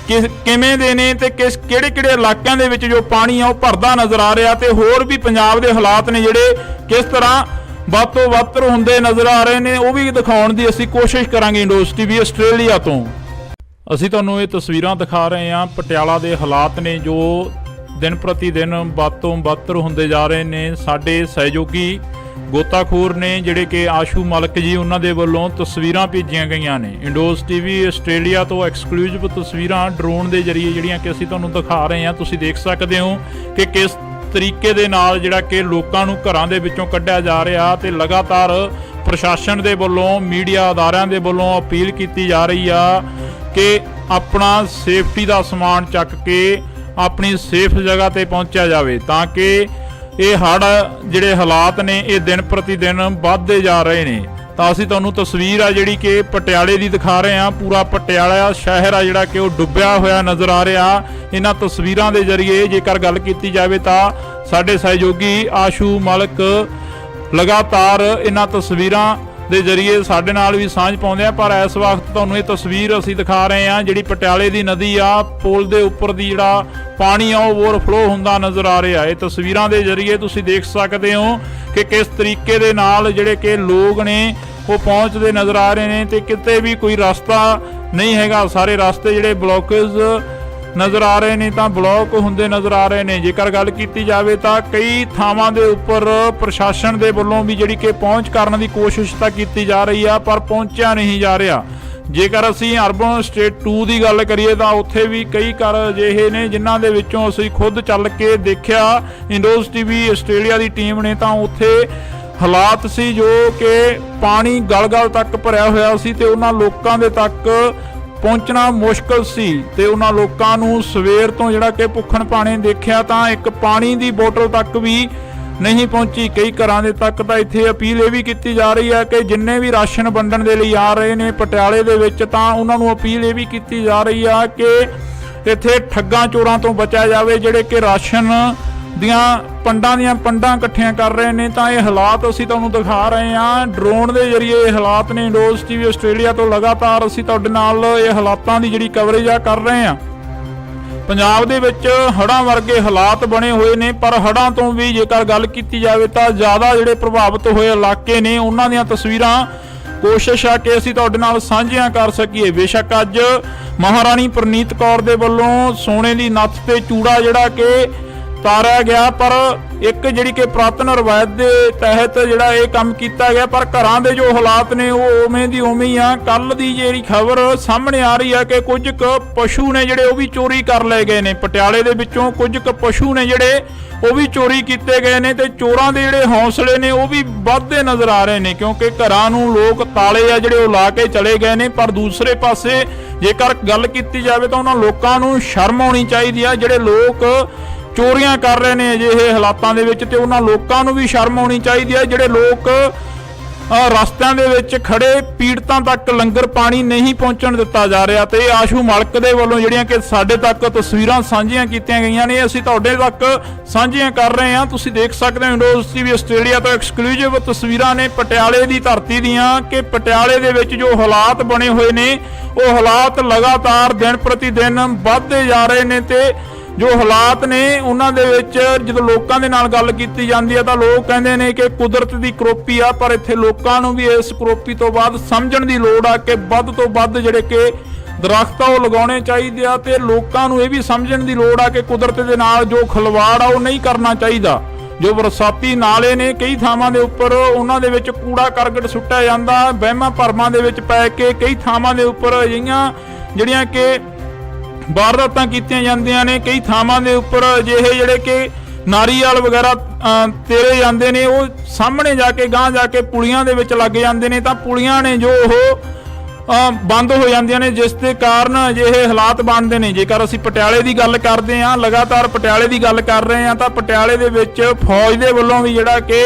ਕਿਵੇਂ ਦੇ ਨੇ ਤੇ ਕਿਹੜੇ ਇਲਾਕਿਆਂ ਦੇ ਵਿੱਚ ਜੋ ਪਾਣੀ ਆ ਉਹ ਭਰਦਾ ਨਜ਼ਰ ਆ ਰਿਹਾ, ਤੇ ਹੋਰ ਵੀ ਪੰਜਾਬ ਦੇ ਹਾਲਾਤ ਨੇ ਜਿਹੜੇ ਕਿਸ ਤਰ੍ਹਾਂ ਵੱਧ ਤੋਂ ਵੱਧ ਹੁੰਦੇ ਨਜ਼ਰ ਆ ਰਹੇ ਨੇ, ਉਹ ਵੀ ਦਿਖਾਉਣ ਦੀ ਅਸੀਂ ਕੋਸ਼ਿਸ਼ ਕਰਾਂਗੇ। ਇੰਡੋਜ਼ ਟੀਵੀ ਆਸਟ੍ਰੇਲੀਆ ਤੋਂ ਅਸੀਂ ਤੁਹਾਨੂੰ ਇਹ ਤਸਵੀਰਾਂ ਦਿਖਾ ਰਹੇ ਹਾਂ। ਪਟਿਆਲਾ ਦੇ ਹਾਲਾਤ ਨੇ ਜੋ ਦਿਨ ਪ੍ਰਤੀ ਦਿਨ ਵੱਧ ਤੋਂ ਵੱਧ ਹੁੰਦੇ ਜਾ ਰਹੇ ਨੇ। ਸਾਡੇ ਸਹਿਯੋਗੀ ਗੋਤਾਖੋਰ ਨੇ ਜਿਹੜੇ ਕਿ ਆਸ਼ੂ ਮਲਕ ਜੀ, ਉਹਨਾਂ ਦੇ ਵੱਲੋਂ ਤਸਵੀਰਾਂ ਭੇਜੀਆਂ ਗਈਆਂ ਨੇ। ਇੰਡੋਜ਼ ਟੀਵੀ ਆਸਟ੍ਰੇਲੀਆ ਤੋਂ ਐਕਸਕਲੂਸਿਵ ਤਸਵੀਰਾਂ ਡਰੋਨ ਦੇ ਜ਼ਰੀਏ ਜਿਹੜੀਆਂ ਕਿ ਅਸੀਂ ਤੁਹਾਨੂੰ ਦਿਖਾ ਰਹੇ ਹਾਂ। ਤੁਸੀਂ ਦੇਖ ਸਕਦੇ ਹੋ ਕਿ ਕਿਸ ਤਰੀਕੇ ਦੇ ਨਾਲ ਜਿਹੜਾ ਕਿ ਲੋਕਾਂ ਨੂੰ ਘਰਾਂ ਦੇ ਵਿੱਚੋਂ ਕੱਢਿਆ ਜਾ ਰਿਹਾ, ਤੇ ਲਗਾਤਾਰ ਪ੍ਰਸ਼ਾਸਨ ਦੇ ਵੱਲੋਂ ਮੀਡੀਆ ਅਦਾਰਿਆਂ ਦੇ ਵੱਲੋਂ ਅਪੀਲ ਕੀਤੀ ਜਾ ਰਹੀ ਆ ਕਿ ਆਪਣਾ ਸੇਫਟੀ ਦਾ ਸਮਾਨ ਚੱਕ ਕੇ ਆਪਣੀ ਸੇਫ ਜਗ੍ਹਾ ਤੇ ਪਹੁੰਚਿਆ ਜਾਵੇ, ਤਾਂ ਕਿ ਇਹ ਹੜ੍ਹ ਜਿਹੜੇ ਹਾਲਾਤ ਨੇ ਇਹ ਦਿਨ ਪ੍ਰਤੀ ਦਿਨ ਵੱਧਦੇ ਜਾ ਰਹੇ ਨੇ। ਤਾਂ ਅਸੀਂ ਤੁਹਾਨੂੰ ਤਸਵੀਰ ਆ ਜਿਹੜੀ ਕਿ ਪਟਿਆਲੇ ਦੀ ਦਿਖਾ ਰਹੇ ਹਾਂ। ਪੂਰਾ ਪਟਿਆਲਾ ਸ਼ਹਿਰ ਆ ਜਿਹੜਾ ਕਿ ਉਹ ਡੁੱਬਿਆ ਹੋਇਆ ਨਜ਼ਰ ਆ ਰਿਹਾ। ਇਹਨਾਂ ਤਸਵੀਰਾਂ ਦੇ ਜ਼ਰੀਏ ਜੇਕਰ ਗੱਲ ਕੀਤੀ ਜਾਵੇ ਤਾਂ ਸਾਡੇ ਸਹਿਯੋਗੀ ਆਸ਼ੂ ਮਲਕ ਲਗਾਤਾਰ ਇਹਨਾਂ ਤਸਵੀਰਾਂ ਦੇ ਜ਼ਰੀਏ ਸਾਡੇ ਨਾਲ ਵੀ ਸਾਂਝ ਪਾਉਂਦੇ ਆ। ਪਰ ਇਸ ਵਕਤ ਤੁਹਾਨੂੰ ਇਹ ਤਸਵੀਰ ਅਸੀਂ ਦਿਖਾ ਰਹੇ ਹਾਂ ਜਿਹੜੀ ਪਟਿਆਲੇ ਦੀ ਨਦੀ ਆ, ਪੁਲ ਦੇ ਉੱਪਰ ਦੀ ਜਿਹੜਾ ਪਾਣੀ ਆ ਉਹ ਓਵਰਫਲੋ ਹੁੰਦਾ ਨਜ਼ਰ ਆ ਰਿਹਾ। ਇਹ ਤਸਵੀਰਾਂ ਦੇ ਜ਼ਰੀਏ ਤੁਸੀਂ ਦੇਖ ਸਕਦੇ ਹੋ ਕਿ ਕਿਸ ਤਰੀਕੇ ਦੇ ਨਾਲ ਜਿਹੜੇ ਕਿ ਲੋਕ ਨੇ ਉਹ ਪਹੁੰਚਦੇ ਨਜ਼ਰ ਆ ਰਹੇ ਨੇ, ਤੇ ਕਿਤੇ ਵੀ ਕੋਈ ਰਸਤਾ ਨਹੀਂ ਹੈਗਾ। ਸਾਰੇ ਰਸਤੇ ਜਿਹੜੇ ਬਲੌਕੇਜ ਨਜ਼ਰ ਆ ਰਹੇ ਨੇ ਤਾਂ ਬਲੌਕ ਹੁੰਦੇ ਨਜ਼ਰ ਆ ਰਹੇ ਨੇ। ਜੇਕਰ ਗੱਲ ਕੀਤੀ ਜਾਵੇ ਤਾਂ ਕਈ ਥਾਵਾਂ ਦੇ ਉੱਪਰ ਪ੍ਰਸ਼ਾਸਨ ਦੇ ਵੱਲੋਂ ਵੀ ਜਿਹੜੀ ਕਿ ਪਹੁੰਚ ਕਰਨ ਦੀ ਕੋਸ਼ਿਸ਼ ਤਾਂ ਕੀਤੀ ਜਾ ਰਹੀ ਆ, ਪਰ ਪਹੁੰਚਿਆ ਨਹੀਂ ਜਾ ਰਿਹਾ। ਜੇਕਰ ਅਸੀਂ ਅਰਬਨ ਸਟੇਟ 2 ਦੀ ਗੱਲ ਕਰੀਏ ਤਾਂ ਉੱਥੇ ਵੀ ਕਈ ਘਰ ਅਜਿਹੇ ਨੇ ਜਿਨ੍ਹਾਂ ਦੇ ਵਿੱਚੋਂ ਅਸੀਂ ਖੁਦ ਚੱਲ ਕੇ ਦੇਖਿਆ, ਇੰਡੋਜ਼ ਟੀਵੀ ਆਸਟ੍ਰੇਲੀਆ ਦੀ ਟੀਮ ਨੇ, ਤਾਂ ਉੱਥੇ ਹਾਲਾਤ ਸੀ ਜੋ ਕਿ ਪਾਣੀ ਗਲ-ਗਲ ਤੱਕ ਭਰਿਆ ਹੋਇਆ ਸੀ ਤੇ ਉਹਨਾਂ ਲੋਕਾਂ ਦੇ ਤੱਕ ਪਹੁੰਚਣਾ ਮੁਸ਼ਕਲ ਸੀ। ਤੇ ਉਹਨਾਂ ਲੋਕਾਂ ਨੂੰ ਸਵੇਰ ਤੋਂ ਜਿਹੜਾ ਕਿ ਭੁੱਖਣ ਭਾਣੇ ਦੇਖਿਆ ਤਾਂ ਇੱਕ ਪਾਣੀ ਦੀ ਬੋਤਲ ਤੱਕ ਵੀ ਨਹੀਂ ਪਹੁੰਚੀ। ਕਈ ਘਰਾਂ ਦੇ ਤੱਕ ਤਾਂ ਇੱਥੇ ਅਪੀਲ ਇਹ ਵੀ ਕੀਤੀ ਜਾ ਰਹੀ ਹੈ ਕਿ ਜਿੰਨੇ ਵੀ ਰਾਸ਼ਨ ਵੰਡਣ ਦੇ ਲਈ ਆ ਰਹੇ ਨੇ ਪਟਿਆਲੇ ਦੇ ਵਿੱਚ, ਤਾਂ ਉਹਨਾਂ ਨੂੰ ਅਪੀਲ ਇਹ ਵੀ ਕੀਤੀ ਜਾ ਰਹੀ ਆ ਕਿ ਇੱਥੇ ਠੱਗਾਂ ਚੋਰਾਂ ਤੋਂ ਬਚਿਆ ਜਾਵੇ ਜਿਹੜੇ ਕਿ ਰਾਸ਼ਨ ਦੀਆਂ ਪੰਡਾਂ ਇਕੱਠੀਆਂ ਕਰ ਰਹੇ ਨੇ। ਤਾਂ ਇਹ ਹਾਲਾਤ ਅਸੀਂ ਤੁਹਾਨੂੰ ਦਿਖਾ ਰਹੇ ਹਾਂ ਡਰੋਨ ਦੇ ਜ਼ਰੀਏ। ਇਹ ਹਾਲਾਤ ਨੇ ਇੰਡੋਜ਼ ਟੀਵੀ ਆਸਟ੍ਰੇਲੀਆ ਤੋਂ ਲਗਾਤਾਰ ਅਸੀਂ ਤੁਹਾਡੇ ਨਾਲ ਇਹ ਹਾਲਾਤਾਂ ਦੀ ਜਿਹੜੀ ਕਵਰੇਜ ਆ ਕਰ ਰਹੇ ਹਾਂ। ਪੰਜਾਬ ਦੇ ਵਿੱਚ ਹੜ੍ਹਾਂ ਵਰਗੇ ਹਾਲਾਤ ਬਣੇ ਹੋਏ ਨੇ, ਪਰ ਹੜ੍ਹਾਂ ਤੋਂ ਵੀ ਜੇਕਰ ਗੱਲ ਕੀਤੀ ਜਾਵੇ ਤਾਂ ਜ਼ਿਆਦਾ ਜਿਹੜੇ ਪ੍ਰਭਾਵਿਤ ਹੋਏ ਇਲਾਕੇ ਨੇ ਉਹਨਾਂ ਦੀਆਂ ਤਸਵੀਰਾਂ ਕੋਸ਼ਿਸ਼ ਆ ਕਿ ਅਸੀਂ ਤੁਹਾਡੇ ਨਾਲ ਸਾਂਝੀਆਂ ਕਰ ਸਕੀਏ। ਬੇਸ਼ੱਕ ਅੱਜ ਮਹਾਰਾਣੀ ਪ੍ਰਨੀਤ ਕੌਰ ਦੇ ਵੱਲੋਂ ਸੋਨੇ ਦੀ ਨੱਥ ਤੇ ਚੂੜਾ ਜਿਹੜਾ ਕਿ ਤਾਰਿਆ ਗਿਆ, ਪਰ ਇੱਕ ਜਿਹੜੀ ਕਿ ਪੁਰਾਤਨ ਰਵਾਇਤ ਦੇ ਤਹਿਤ ਜਿਹੜਾ ਇਹ ਕੰਮ ਕੀਤਾ ਗਿਆ, ਪਰ ਘਰਾਂ ਦੇ ਜੋ ਹਾਲਾਤ ਨੇ ਉਹ ਉਵੇਂ ਦੀ ਉਵੇਂ ਹੀ ਆ। ਕੱਲ ਦੀ ਜਿਹੜੀ ਖਬਰ ਸਾਹਮਣੇ ਆ ਰਹੀ ਆ ਕਿ ਕੁਝ ਕੁ ਪਸ਼ੂ ਨੇ ਜਿਹੜੇ ਉਹ ਵੀ ਚੋਰੀ ਕਰ ਲਏ ਗਏ ਨੇ। ਪਟਿਆਲੇ ਦੇ ਵਿੱਚੋਂ ਕੁਝ ਕੁ ਪਸ਼ੂ ਨੇ ਜਿਹੜੇ ਉਹ ਵੀ ਚੋਰੀ ਕੀਤੇ ਗਏ ਨੇ ਤੇ ਚੋਰਾਂ ਦੇ ਜਿਹੜੇ ਹੌਸਲੇ ਨੇ ਉਹ ਵੀ ਵੱਧਦੇ ਨਜ਼ਰ ਆ ਰਹੇ ਨੇ, ਕਿਉਂਕਿ ਘਰਾਂ ਨੂੰ ਲੋਕ ਤਾਲੇ ਆ ਜਿਹੜੇ ਉਹ ਲਾ ਕੇ ਚਲੇ ਗਏ ਨੇ। ਪਰ ਦੂਸਰੇ ਪਾਸੇ ਜੇਕਰ ਗੱਲ ਕੀਤੀ ਜਾਵੇ ਤਾਂ ਉਹਨਾਂ ਲੋਕਾਂ ਨੂੰ ਸ਼ਰਮ ਆਉਣੀ ਚਾਹੀਦੀ ਆ ਜਿਹੜੇ ਲੋਕ ਚੋਰੀਆਂ ਕਰ ਰਹੇ ਨੇ ਅਜਿਹੇ ਹਾਲਾਤਾਂ ਦੇ ਵਿੱਚ, ਤੇ ਉਹਨਾਂ ਲੋਕਾਂ ਨੂੰ ਵੀ ਸ਼ਰਮ ਆਉਣੀ ਚਾਹੀਦੀ ਆ ਜਿਹੜੇ ਲੋਕ ਰਸਤਿਆਂ ਦੇ ਵਿੱਚ ਖੜੇ ਪੀੜਤਾਂ ਤੱਕ ਲੰਗਰ ਪਾਣੀ ਨਹੀਂ ਪਹੁੰਚਣ ਦਿੱਤਾ ਜਾ ਰਿਹਾ। ਤੇ ਆਸ਼ੂ ਮਲਕ ਦੇ ਵੱਲੋਂ ਜਿਹੜੀਆਂ ਕਿ ਸਾਡੇ ਤੱਕ ਤਸਵੀਰਾਂ ਸਾਂਝੀਆਂ ਕੀਤੀਆਂ ਗਈਆਂ ਨੇ, ਅਸੀਂ ਤੁਹਾਡੇ ਤੱਕ ਸਾਂਝੀਆਂ ਕਰ ਰਹੇ ਹਾਂ। ਤੁਸੀਂ ਦੇਖ ਸਕਦੇ ਹੋ ਇੰਡੋਜ਼ ਟੀਵੀ ਆਸਟ੍ਰੇਲੀਆ ਤੋਂ ਐਕਸਕਲੂਸਿਵ ਤਸਵੀਰਾਂ ਨੇ ਪਟਿਆਲੇ ਦੀ ਧਰਤੀ ਦੀਆਂ, ਕਿ ਪਟਿਆਲੇ ਦੇ ਵਿੱਚ ਜੋ ਹਾਲਾਤ ਬਣੇ ਹੋਏ ਨੇ ਉਹ ਹਾਲਾਤ ਲਗਾਤਾਰ ਦਿਨ ਪ੍ਰਤੀ ਦਿਨ ਵੱਧਦੇ ਜਾ ਰਹੇ ਨੇ। ਤੇ ਜੋ ਹਾਲਾਤ ਨੇ ਉਹਨਾਂ ਦੇ ਵਿੱਚ ਜਦੋਂ ਲੋਕਾਂ ਦੇ ਨਾਲ ਗੱਲ ਕੀਤੀ ਜਾਂਦੀ ਹੈ ਤਾਂ ਲੋਕ ਕਹਿੰਦੇ ਨੇ ਕਿ ਕੁਦਰਤ ਦੀ ਕਰੋਪੀ ਆ, ਪਰ ਇੱਥੇ ਲੋਕਾਂ ਨੂੰ ਵੀ ਇਸ ਕਰੋਪੀ ਤੋਂ ਬਾਅਦ ਸਮਝਣ ਦੀ ਲੋੜ ਆ ਕਿ ਵੱਧ ਤੋਂ ਵੱਧ ਜਿਹੜੇ ਕਿ ਦਰਖਤ ਆ ਉਹ ਲਗਾਉਣੇ ਚਾਹੀਦੇ ਆ, ਤੇ ਲੋਕਾਂ ਨੂੰ ਇਹ ਵੀ ਸਮਝਣ ਦੀ ਲੋੜ ਆ ਕਿ ਕੁਦਰਤ ਦੇ ਨਾਲ ਜੋ ਖਿਲਵਾੜ ਆ ਉਹ ਨਹੀਂ ਕਰਨਾ ਚਾਹੀਦਾ। ਜੋ ਬਰਸਾਤੀ ਨਾਲੇ ਨੇ ਕਈ ਥਾਵਾਂ ਦੇ ਉੱਪਰ ਉਹਨਾਂ ਦੇ ਵਿੱਚ ਕੂੜਾ ਕਰਕਟ ਸੁੱਟਿਆ ਜਾਂਦਾ, ਵਹਿਮਾਂ ਭਰਮਾਂ ਦੇ ਵਿੱਚ ਪੈ ਕੇ ਕਈ ਥਾਵਾਂ ਦੇ ਉੱਪਰ ਅਜਿਹੀਆਂ ਜਿਹੜੀਆਂ ਕਿ ਵਾਰਦਾਤਾਂ ਕੀਤੀਆਂ ਜਾਂਦੀਆਂ ਨੇ। ਕਈ ਥਾਵਾਂ ਦੇ ਉੱਪਰ ਅਜਿਹੇ ਜਿਹੜੇ ਕਿ ਨਾਰੀਅਲ ਵਗੈਰਾ ਤੇਰੇ ਜਾਂਦੇ ਨੇ, ਉਹ ਸਾਹਮਣੇ ਜਾ ਕੇ ਗਾਂਹ ਜਾ ਕੇ ਪੁਲੀਆਂ ਦੇ ਵਿੱਚ ਲੱਗ ਜਾਂਦੇ ਨੇ, ਤਾਂ ਪੁਲੀਆਂ ਨੇ ਜੋ ਉਹ ਬੰਦ ਹੋ ਜਾਂਦੀਆਂ ਨੇ, ਜਿਸ ਦੇ ਕਾਰਨ ਅਜਿਹੇ ਹਾਲਾਤ ਬਣਦੇ ਨੇ। ਜੇਕਰ ਅਸੀਂ ਪਟਿਆਲੇ ਦੀ ਗੱਲ ਕਰਦੇ ਹਾਂ, ਲਗਾਤਾਰ ਪਟਿਆਲੇ ਦੀ ਗੱਲ ਕਰ ਰਹੇ ਹਾਂ, ਤਾਂ ਪਟਿਆਲੇ ਦੇ ਵਿੱਚ ਫੌਜ ਦੇ ਵੱਲੋਂ ਵੀ ਜਿਹੜਾ ਕਿ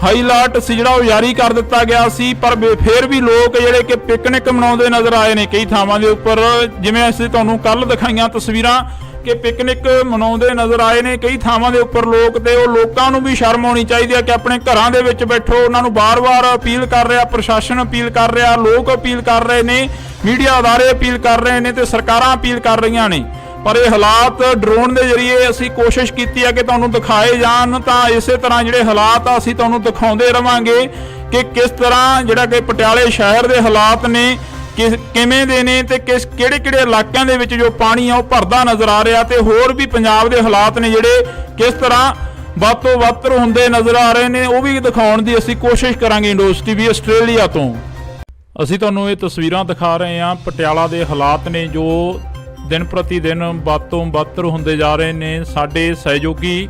ਹਾਈ ਅਲਰਟ ਸੀ ਜਿਹੜਾ ਉਹ ਜਾਰੀ ਕਰ ਦਿੱਤਾ ਗਿਆ ਸੀ, ਪਰ ਫਿਰ ਵੀ ਲੋਕ ਜਿਹੜੇ ਕਿ ਪਿਕਨਿਕ ਮਨਾਉਂਦੇ ਨਜ਼ਰ ਆਏ ਨੇ ਕਈ ਥਾਵਾਂ ਦੇ ਉੱਪਰ। ਜਿਵੇਂ ਅਸੀਂ ਤੁਹਾਨੂੰ ਕੱਲ ਦਿਖਾਈਆਂ ਤਸਵੀਰਾਂ ਕਿ ਪਿਕਨਿਕ ਮਨਾਉਂਦੇ ਨਜ਼ਰ ਆਏ ਨੇ ਕਈ ਥਾਵਾਂ ਦੇ ਉੱਪਰ ਲੋਕ, ਤੇ ਉਹ ਲੋਕਾਂ ਨੂੰ ਵੀ ਸ਼ਰਮ ਆਉਣੀ ਚਾਹੀਦੀ ਹੈ ਕਿ ਆਪਣੇ ਘਰਾਂ ਦੇ ਵਿੱਚ ਬੈਠੋ। ਉਹਨਾਂ ਨੂੰ ਬਾਰ-ਬਾਰ ਅਪੀਲ ਕਰ ਰਿਹਾ, ਪ੍ਰਸ਼ਾਸਨ ਅਪੀਲ ਕਰ ਰਿਹਾ, ਲੋਕ ਅਪੀਲ ਕਰ ਰਹੇ ਨੇ, ਮੀਡੀਆ ਅਦਾਰੇ ਅਪੀਲ ਕਰ ਰਹੇ ਨੇ ਤੇ ਸਰਕਾਰਾਂ ਅਪੀਲ ਕਰ ਰਹੀਆਂ ਨੇ। ਪਰ ਇਹ ਹਾਲਾਤ ਡਰੋਨ ਦੇ ਜ਼ਰੀਏ ਅਸੀਂ ਕੋਸ਼ਿਸ਼ ਕੀਤੀ ਹੈ ਕਿ ਤੁਹਾਨੂੰ ਦਿਖਾਏ ਜਾਣ, ਤਾਂ ਇਸੇ ਤਰ੍ਹਾਂ ਜਿਹੜੇ ਹਾਲਾਤ ਆ ਅਸੀਂ ਤੁਹਾਨੂੰ ਦਿਖਾਉਂਦੇ ਰਵਾਂਗੇ ਕਿ ਕਿਸ ਤਰ੍ਹਾਂ ਜਿਹੜਾ ਕਿ ਪਟਿਆਲੇ ਸ਼ਹਿਰ ਦੇ ਹਾਲਾਤ ਨੇ ਕਿਵੇਂ ਦੇ ਨੇ, ਤੇ ਕਿਹੜੇ ਇਲਾਕਿਆਂ ਦੇ ਵਿੱਚ ਜੋ ਪਾਣੀ ਆ ਉਹ ਭਰਦਾ ਨਜ਼ਰ ਆ ਰਿਹਾ, ਤੇ ਹੋਰ ਵੀ ਪੰਜਾਬ ਦੇ ਹਾਲਾਤ ਨੇ ਜਿਹੜੇ ਕਿਸ ਤਰ੍ਹਾਂ ਵੱਧ ਤੋਂ ਵੱਧ ਹੁੰਦੇ ਨਜ਼ਰ ਆ ਰਹੇ ਨੇ, ਉਹ ਵੀ ਦਿਖਾਉਣ ਦੀ ਅਸੀਂ ਕੋਸ਼ਿਸ਼ ਕਰਾਂਗੇ। ਇੰਡੋਜ਼ ਟੀਵੀ ਆਸਟ੍ਰੇਲੀਆ ਤੋਂ ਅਸੀਂ ਤੁਹਾਨੂੰ ਇਹ ਤਸਵੀਰਾਂ ਦਿਖਾ ਰਹੇ ਹਾਂ। ਪਟਿਆਲਾ ਦੇ ਹਾਲਾਤ ਨੇ ਜੋ ਦਿਨ ਪ੍ਰਤੀ ਦਿਨ ਵੱਧ ਤੋਂ ਵੱਧ ਹੁੰਦੇ ਜਾ ਰਹੇ ਨੇ। ਸਾਡੇ ਸਹਿਯੋਗੀ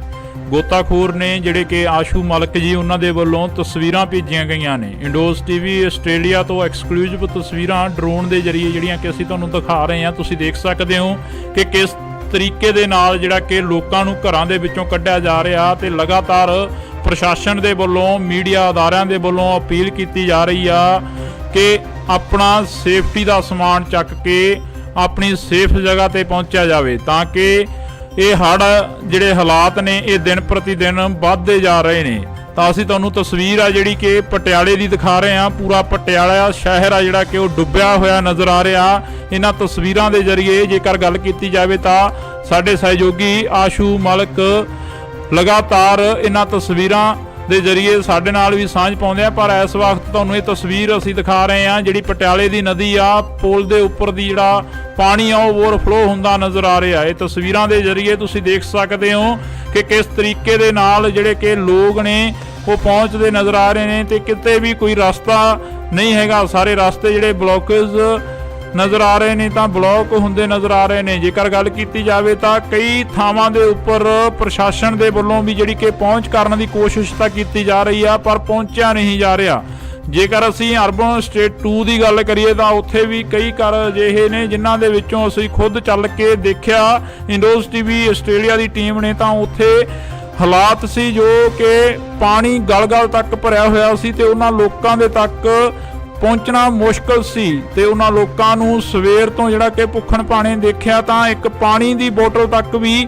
ਗੋਤਾਖੋਰ ਨੇ ਜਿਹੜੇ ਕਿ ਆਸ਼ੂ ਮਲਕ ਜੀ, ਉਹਨਾਂ ਦੇ ਵੱਲੋਂ ਤਸਵੀਰਾਂ ਭੇਜੀਆਂ ਗਈਆਂ ਨੇ। ਇੰਡੋਜ਼ ਟੀਵੀ ਆਸਟ੍ਰੇਲੀਆ ਤੋਂ ਐਕਸਕਲੂਸਿਵ ਤਸਵੀਰਾਂ ਡਰੋਨ ਦੇ ਜ਼ਰੀਏ ਜਿਹੜੀਆਂ ਕਿ ਅਸੀਂ ਤੁਹਾਨੂੰ ਦਿਖਾ ਰਹੇ ਹਾਂ। ਤੁਸੀਂ ਦੇਖ ਸਕਦੇ ਹੋ ਕਿ ਕਿਸ ਤਰੀਕੇ ਦੇ ਨਾਲ ਜਿਹੜਾ ਕਿ ਲੋਕਾਂ ਨੂੰ ਘਰਾਂ ਦੇ ਵਿੱਚੋਂ ਕੱਢਿਆ ਜਾ ਰਿਹਾ, ਤੇ ਲਗਾਤਾਰ ਪ੍ਰਸ਼ਾਸਨ ਦੇ ਵੱਲੋਂ ਮੀਡੀਆ ਅਦਾਰਿਆਂ ਦੇ ਵੱਲੋਂ ਅਪੀਲ ਕੀਤੀ ਜਾ ਰਹੀ ਆ ਕਿ ਆਪਣਾ ਸੇਫਟੀ ਦਾ ਸਮਾਨ ਚੱਕ ਕੇ ਆਪਣੀ ਸੇਫ ਜਗ੍ਹਾ ਤੇ ਪਹੁੰਚਿਆ ਜਾਵੇ, ਤਾਂ ਕਿ ਇਹ ਹੜ੍ਹ ਜਿਹੜੇ ਹਾਲਾਤ ਨੇ ਇਹ ਦਿਨ ਪ੍ਰਤੀ ਦਿਨ ਵੱਧਦੇ ਜਾ ਰਹੇ ਨੇ। ਤਾਂ ਅਸੀਂ ਤੁਹਾਨੂੰ ਤਸਵੀਰ ਆ ਜਿਹੜੀ ਕਿ ਪਟਿਆਲੇ ਦੀ ਦਿਖਾ ਰਹੇ ਹਾਂ। ਪੂਰਾ ਪਟਿਆਲਾ ਸ਼ਹਿਰ ਆ ਜਿਹੜਾ ਕਿ ਉਹ ਡੁੱਬਿਆ ਹੋਇਆ ਨਜ਼ਰ ਆ ਰਿਹਾ ਇਹਨਾਂ ਤਸਵੀਰਾਂ ਦੇ ਜ਼ਰੀਏ। ਜੇਕਰ ਗੱਲ ਕੀਤੀ ਜਾਵੇ ਤਾਂ ਸਾਡੇ ਸਹਿਯੋਗੀ ਆਸ਼ੂ ਮਲਕ ਲਗਾਤਾਰ ਇਹਨਾਂ ਤਸਵੀਰਾਂ ਦੇ ਜ਼ਰੀਏ ਸਾਡੇ ਨਾਲ ਵੀ ਸਾਂਝ ਪਾਉਂਦੇ ਆ, ਪਰ ਇਸ ਵਕਤ ਤੁਹਾਨੂੰ ਇਹ ਤਸਵੀਰ ਅਸੀਂ ਦਿਖਾ ਰਹੇ ਹਾਂ ਜਿਹੜੀ ਪਟਿਆਲੇ ਦੀ ਨਦੀ ਆ, ਪੁਲ ਦੇ ਉੱਪਰ ਦੀ ਜਿਹੜਾ ਪਾਣੀ ਆ ਉਹ ਓਵਰਫਲੋ ਹੁੰਦਾ ਨਜ਼ਰ ਆ ਰਿਹਾ। ਇਹ ਤਸਵੀਰਾਂ ਦੇ ਜ਼ਰੀਏ ਤੁਸੀਂ ਦੇਖ ਸਕਦੇ ਹੋ ਕਿ ਕਿਸ ਤਰੀਕੇ ਦੇ ਨਾਲ ਜਿਹੜੇ ਕਿ ਲੋਕ ਨੇ ਉਹ ਪਹੁੰਚਦੇ ਨਜ਼ਰ ਆ ਰਹੇ ਨੇ, ਤੇ ਕਿਤੇ ਵੀ ਕੋਈ ਰਸਤਾ ਨਹੀਂ ਹੈਗਾ। ਸਾਰੇ ਰਸਤੇ ਜਿਹੜੇ ਬਲੌਕੇਜ ਨਜ਼ਰ ਆ ਰਹੇ ਨੇ, ਤਾਂ ਬਲੌਕ ਹੁੰਦੇ ਨਜ਼ਰ ਆ ਰਹੇ ਨੇ। ਜੇਕਰ ਗੱਲ ਕੀਤੀ ਜਾਵੇ ਤਾਂ ਕਈ ਥਾਵਾਂ ਦੇ ਉੱਪਰ ਪ੍ਰਸ਼ਾਸਨ ਦੇ ਵੱਲੋਂ ਵੀ ਜਿਹੜੀ ਕਿ ਪਹੁੰਚ ਕਰਨ ਦੀ ਕੋਸ਼ਿਸ਼ ਤਾਂ ਕੀਤੀ ਜਾ ਰਹੀ ਆ, ਪਰ ਪਹੁੰਚਿਆ ਨਹੀਂ ਜਾ ਰਿਹਾ। ਜੇਕਰ ਅਸੀਂ ਅਰਬਨ ਸਟੇਟ 2 ਦੀ ਗੱਲ ਕਰੀਏ ਤਾਂ ਉੱਥੇ ਵੀ ਕਈ ਘਰ ਅਜਿਹੇ ਨੇ ਜਿਨ੍ਹਾਂ ਦੇ ਵਿੱਚੋਂ ਅਸੀਂ ਖੁਦ ਚੱਲ ਕੇ ਦੇਖਿਆ ਇੰਡੋਜ਼ ਟੀਵੀ ਆਸਟ੍ਰੇਲੀਆ ਦੀ ਟੀਮ ਨੇ, ਤਾਂ ਉੱਥੇ ਹਾਲਾਤ ਸੀ ਜੋ ਕਿ ਪਾਣੀ ਗਲ-ਗਲ ਤੱਕ ਭਰਿਆ ਹੋਇਆ ਸੀ, ਤੇ ਉਹਨਾਂ ਲੋਕਾਂ ਦੇ ਤੱਕ ਪਹੁੰਚਣਾ ਮੁਸ਼ਕਲ ਸੀ। ਤੇ ਉਹਨਾਂ ਲੋਕਾਂ ਨੂੰ ਸਵੇਰ ਤੋਂ ਜਿਹੜਾ ਕਿ ਭੁੱਖਣ ਭਾਣੇ ਦੇਖਿਆ ਤਾਂ ਇੱਕ ਪਾਣੀ ਦੀ ਬੋਤਲ ਤੱਕ ਵੀ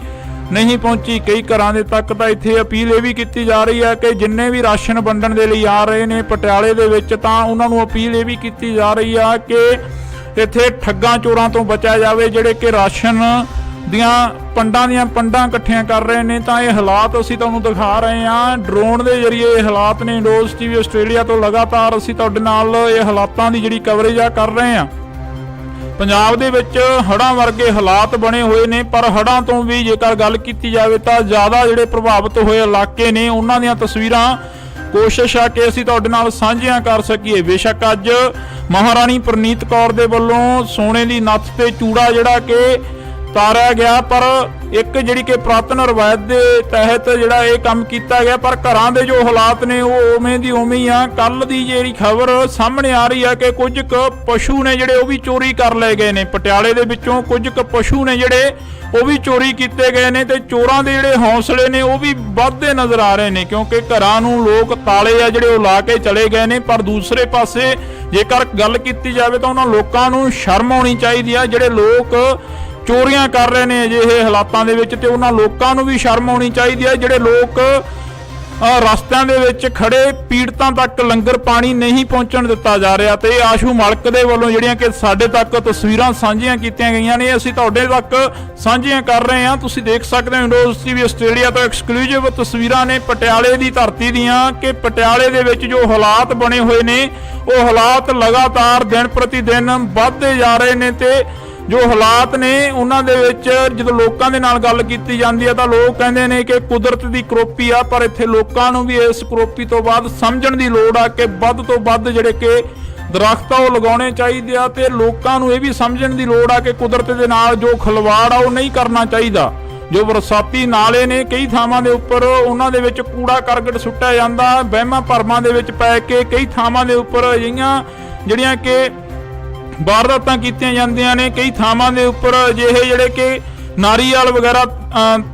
ਨਹੀਂ ਪਹੁੰਚੀ। ਕਈ ਘਰਾਂ ਦੇ ਤੱਕ ਤਾਂ ਇੱਥੇ ਅਪੀਲ ਇਹ ਵੀ ਕੀਤੀ ਜਾ ਰਹੀ ਹੈ ਕਿ ਜਿੰਨੇ ਵੀ ਰਾਸ਼ਨ ਵੰਡਣ ਦੇ ਲਈ ਆ ਰਹੇ ਨੇ ਪਟਿਆਲੇ ਦੇ ਵਿੱਚ, ਤਾਂ ਉਹਨਾਂ ਨੂੰ ਅਪੀਲ ਇਹ ਵੀ ਕੀਤੀ ਜਾ ਰਹੀ ਆ ਕਿ ਇੱਥੇ ਠੱਗਾਂ ਚੋਰਾਂ ਤੋਂ ਬਚਿਆ ਜਾਵੇ ਜਿਹੜੇ ਕਿ ਰਾਸ਼ਨ ਦੀਆਂ ਪੰਡਾਂ ਇਕੱਠੀਆਂ ਕਰ ਰਹੇ ਨੇ। ਤਾਂ ਇਹ ਹਾਲਾਤ ਅਸੀਂ ਤੁਹਾਨੂੰ ਦਿਖਾ ਰਹੇ ਹਾਂ ਡਰੋਨ ਦੇ ਜ਼ਰੀਏ। ਇਹ ਹਾਲਾਤ ਨੇ ਇੰਡੋਜ਼ ਟੀਵੀ ਆਸਟ੍ਰੇਲੀਆ ਤੋਂ ਲਗਾਤਾਰ ਅਸੀਂ ਤੁਹਾਡੇ ਨਾਲ ਇਹ ਹਾਲਾਤਾਂ ਦੀ ਜਿਹੜੀ ਕਵਰੇਜ ਆ ਕਰ ਰਹੇ ਹਾਂ। ਪੰਜਾਬ ਦੇ ਵਿੱਚ ਹੜ੍ਹਾਂ ਵਰਗੇ ਹਾਲਾਤ ਬਣੇ ਹੋਏ ਨੇ, ਪਰ ਹੜ੍ਹਾਂ ਤੋਂ ਵੀ ਜੇਕਰ ਗੱਲ ਕੀਤੀ ਜਾਵੇ ਤਾਂ ਜ਼ਿਆਦਾ ਜਿਹੜੇ ਪ੍ਰਭਾਵਿਤ ਹੋਏ ਇਲਾਕੇ ਨੇ ਉਹਨਾਂ ਦੀਆਂ ਤਸਵੀਰਾਂ ਕੋਸ਼ਿਸ਼ ਆ ਕਿ ਅਸੀਂ ਤੁਹਾਡੇ ਨਾਲ ਸਾਂਝੀਆਂ ਕਰ ਸਕੀਏ। ਬੇਸ਼ੱਕ ਅੱਜ ਮਹਾਰਾਣੀ ਪ੍ਰਨੀਤ ਕੌਰ ਦੇ ਵੱਲੋਂ ਸੋਨੇ ਦੀ ਨੱਥ ਤੇ ਚੂੜਾ ਜਿਹੜਾ ਕਿ ਉਤਾਰਿਆ ਗਿਆ, ਪਰ ਇੱਕ ਜਿਹੜੀ ਕਿ ਪੁਰਾਤਨ ਰਵਾਇਤ ਦੇ ਤਹਿਤ ਜਿਹੜਾ ਇਹ ਕੰਮ ਕੀਤਾ ਗਿਆ। ਪਰ ਘਰਾਂ ਦੇ ਜੋ ਹਾਲਾਤ ਨੇ ਉਹ ਉਵੇਂ ਦੀ ਉਵੇਂ ਹੀ ਆ। ਕੱਲ ਦੀ ਜਿਹੜੀ ਖਬਰ ਸਾਹਮਣੇ ਆ ਰਹੀ ਆ ਕਿ ਕੁਝ ਕੁ ਪਸ਼ੂ ਨੇ ਜਿਹੜੇ ਉਹ ਵੀ ਚੋਰੀ ਕਰ ਲਏ ਗਏ ਨੇ। ਪਟਿਆਲੇ ਦੇ ਵਿੱਚੋਂ ਕੁਝ ਕੁ ਪਸ਼ੂ ਨੇ ਜਿਹੜੇ ਉਹ ਵੀ ਚੋਰੀ ਕੀਤੇ ਗਏ ਨੇ, ਤੇ ਚੋਰਾਂ ਦੇ ਜਿਹੜੇ ਹੌਸਲੇ ਨੇ ਉਹ ਵੀ ਵੱਧਦੇ ਨਜ਼ਰ ਆ ਰਹੇ ਨੇ, ਕਿਉਂਕਿ ਘਰਾਂ ਨੂੰ ਲੋਕ ਤਾਲੇ ਆ ਜਿਹੜੇ ਉਹ ਲਾ ਕੇ ਚਲੇ ਗਏ ਨੇ। ਪਰ ਦੂਸਰੇ ਪਾਸੇ ਜੇਕਰ ਗੱਲ ਕੀਤੀ ਜਾਵੇ ਤਾਂ ਉਹਨਾਂ ਲੋਕਾਂ ਨੂੰ ਸ਼ਰਮ ਆਉਣੀ ਚਾਹੀਦੀ ਆ ਜਿਹੜੇ ਲੋਕ ਚੋਰੀਆਂ ਕਰ ਰਹੇ ਨੇ ਅਜਿਹੇ ਹਾਲਾਤਾਂ ਦੇ ਵਿੱਚ, ਤੇ ਉਹਨਾਂ ਲੋਕਾਂ ਨੂੰ ਵੀ ਸ਼ਰਮ ਆਉਣੀ ਚਾਹੀਦੀ ਆ ਜਿਹੜੇ ਲੋਕ ਰਸਤਿਆਂ ਦੇ ਵਿੱਚ ਖੜੇ ਪੀੜਤਾਂ ਤੱਕ ਲੰਗਰ ਪਾਣੀ ਨਹੀਂ ਪਹੁੰਚਣ ਦਿੱਤਾ ਜਾ ਰਿਹਾ। ਤੇ ਆਸ਼ੂ ਮਲਕ ਦੇ ਵੱਲੋਂ ਜਿਹੜੀਆਂ ਕਿ ਸਾਡੇ ਤੱਕ ਤਸਵੀਰਾਂ ਸਾਂਝੀਆਂ ਕੀਤੀਆਂ ਗਈਆਂ ਨੇ, ਅਸੀਂ ਤੁਹਾਡੇ ਤੱਕ ਸਾਂਝੀਆਂ ਕਰ ਰਹੇ ਹਾਂ। ਤੁਸੀਂ ਦੇਖ ਸਕਦੇ ਹੋ ਇੰਡੋਜ਼ ਟੀਵੀ ਆਸਟ੍ਰੇਲੀਆ ਤੋਂ ਐਕਸਕਲੂਸਿਵ ਤਸਵੀਰਾਂ ਨੇ ਪਟਿਆਲੇ ਦੀ ਧਰਤੀ ਦੀਆਂ, ਕਿ ਪਟਿਆਲੇ ਦੇ ਵਿੱਚ ਜੋ ਹਾਲਾਤ ਬਣੇ ਹੋਏ ਨੇ ਉਹ ਹਾਲਾਤ ਲਗਾਤਾਰ ਦਿਨ ਪ੍ਰਤੀ ਦਿਨ ਵੱਧਦੇ ਜਾ ਰਹੇ ਨੇ। ਤੇ ਜੋ ਹਾਲਾਤ ਨੇ ਉਹਨਾਂ ਦੇ ਵਿੱਚ ਜਦੋਂ ਲੋਕਾਂ ਦੇ ਨਾਲ ਗੱਲ ਕੀਤੀ ਜਾਂਦੀ ਹੈ ਤਾਂ ਲੋਕ ਕਹਿੰਦੇ ਨੇ ਕਿ ਕੁਦਰਤ ਦੀ ਕਰੋਪੀ ਆ, ਪਰ ਇੱਥੇ ਲੋਕਾਂ ਨੂੰ ਵੀ ਇਸ ਕਰੋਪੀ ਤੋਂ ਬਾਅਦ ਸਮਝਣ ਦੀ ਲੋੜ ਆ ਕਿ ਵੱਧ ਤੋਂ ਵੱਧ ਜਿਹੜੇ ਕਿ ਦਰਖਤ ਆ ਉਹ ਲਗਾਉਣੇ ਚਾਹੀਦੇ ਆ, ਤੇ ਲੋਕਾਂ ਨੂੰ ਇਹ ਵੀ ਸਮਝਣ ਦੀ ਲੋੜ ਆ ਕਿ ਕੁਦਰਤ ਦੇ ਨਾਲ ਜੋ ਖਿਲਵਾੜ ਆ ਉਹ ਨਹੀਂ ਕਰਨਾ ਚਾਹੀਦਾ। ਜੋ ਬਰਸਾਤੀ ਨਾਲੇ ਨੇ ਕਈ ਥਾਵਾਂ ਦੇ ਉੱਪਰ ਉਹਨਾਂ ਦੇ ਵਿੱਚ ਕੂੜਾ ਕਰਕਟ ਸੁੱਟਿਆ ਜਾਂਦਾ, ਵਹਿਮਾਂ ਭਰਮਾਂ ਦੇ ਵਿੱਚ ਪੈ ਕੇ ਕਈ ਥਾਵਾਂ ਦੇ ਉੱਪਰ ਅਜਿਹੀਆਂ ਜਿਹੜੀਆਂ ਕਿ ਵਾਰਦਾਤਾਂ ਕੀਤੀਆਂ ਜਾਂਦੀਆਂ ਨੇ। ਕਈ ਥਾਵਾਂ ਦੇ ਉੱਪਰ ਅਜਿਹੇ ਜਿਹੜੇ ਕਿ ਨਾਰੀਅਲ ਵਗੈਰਾ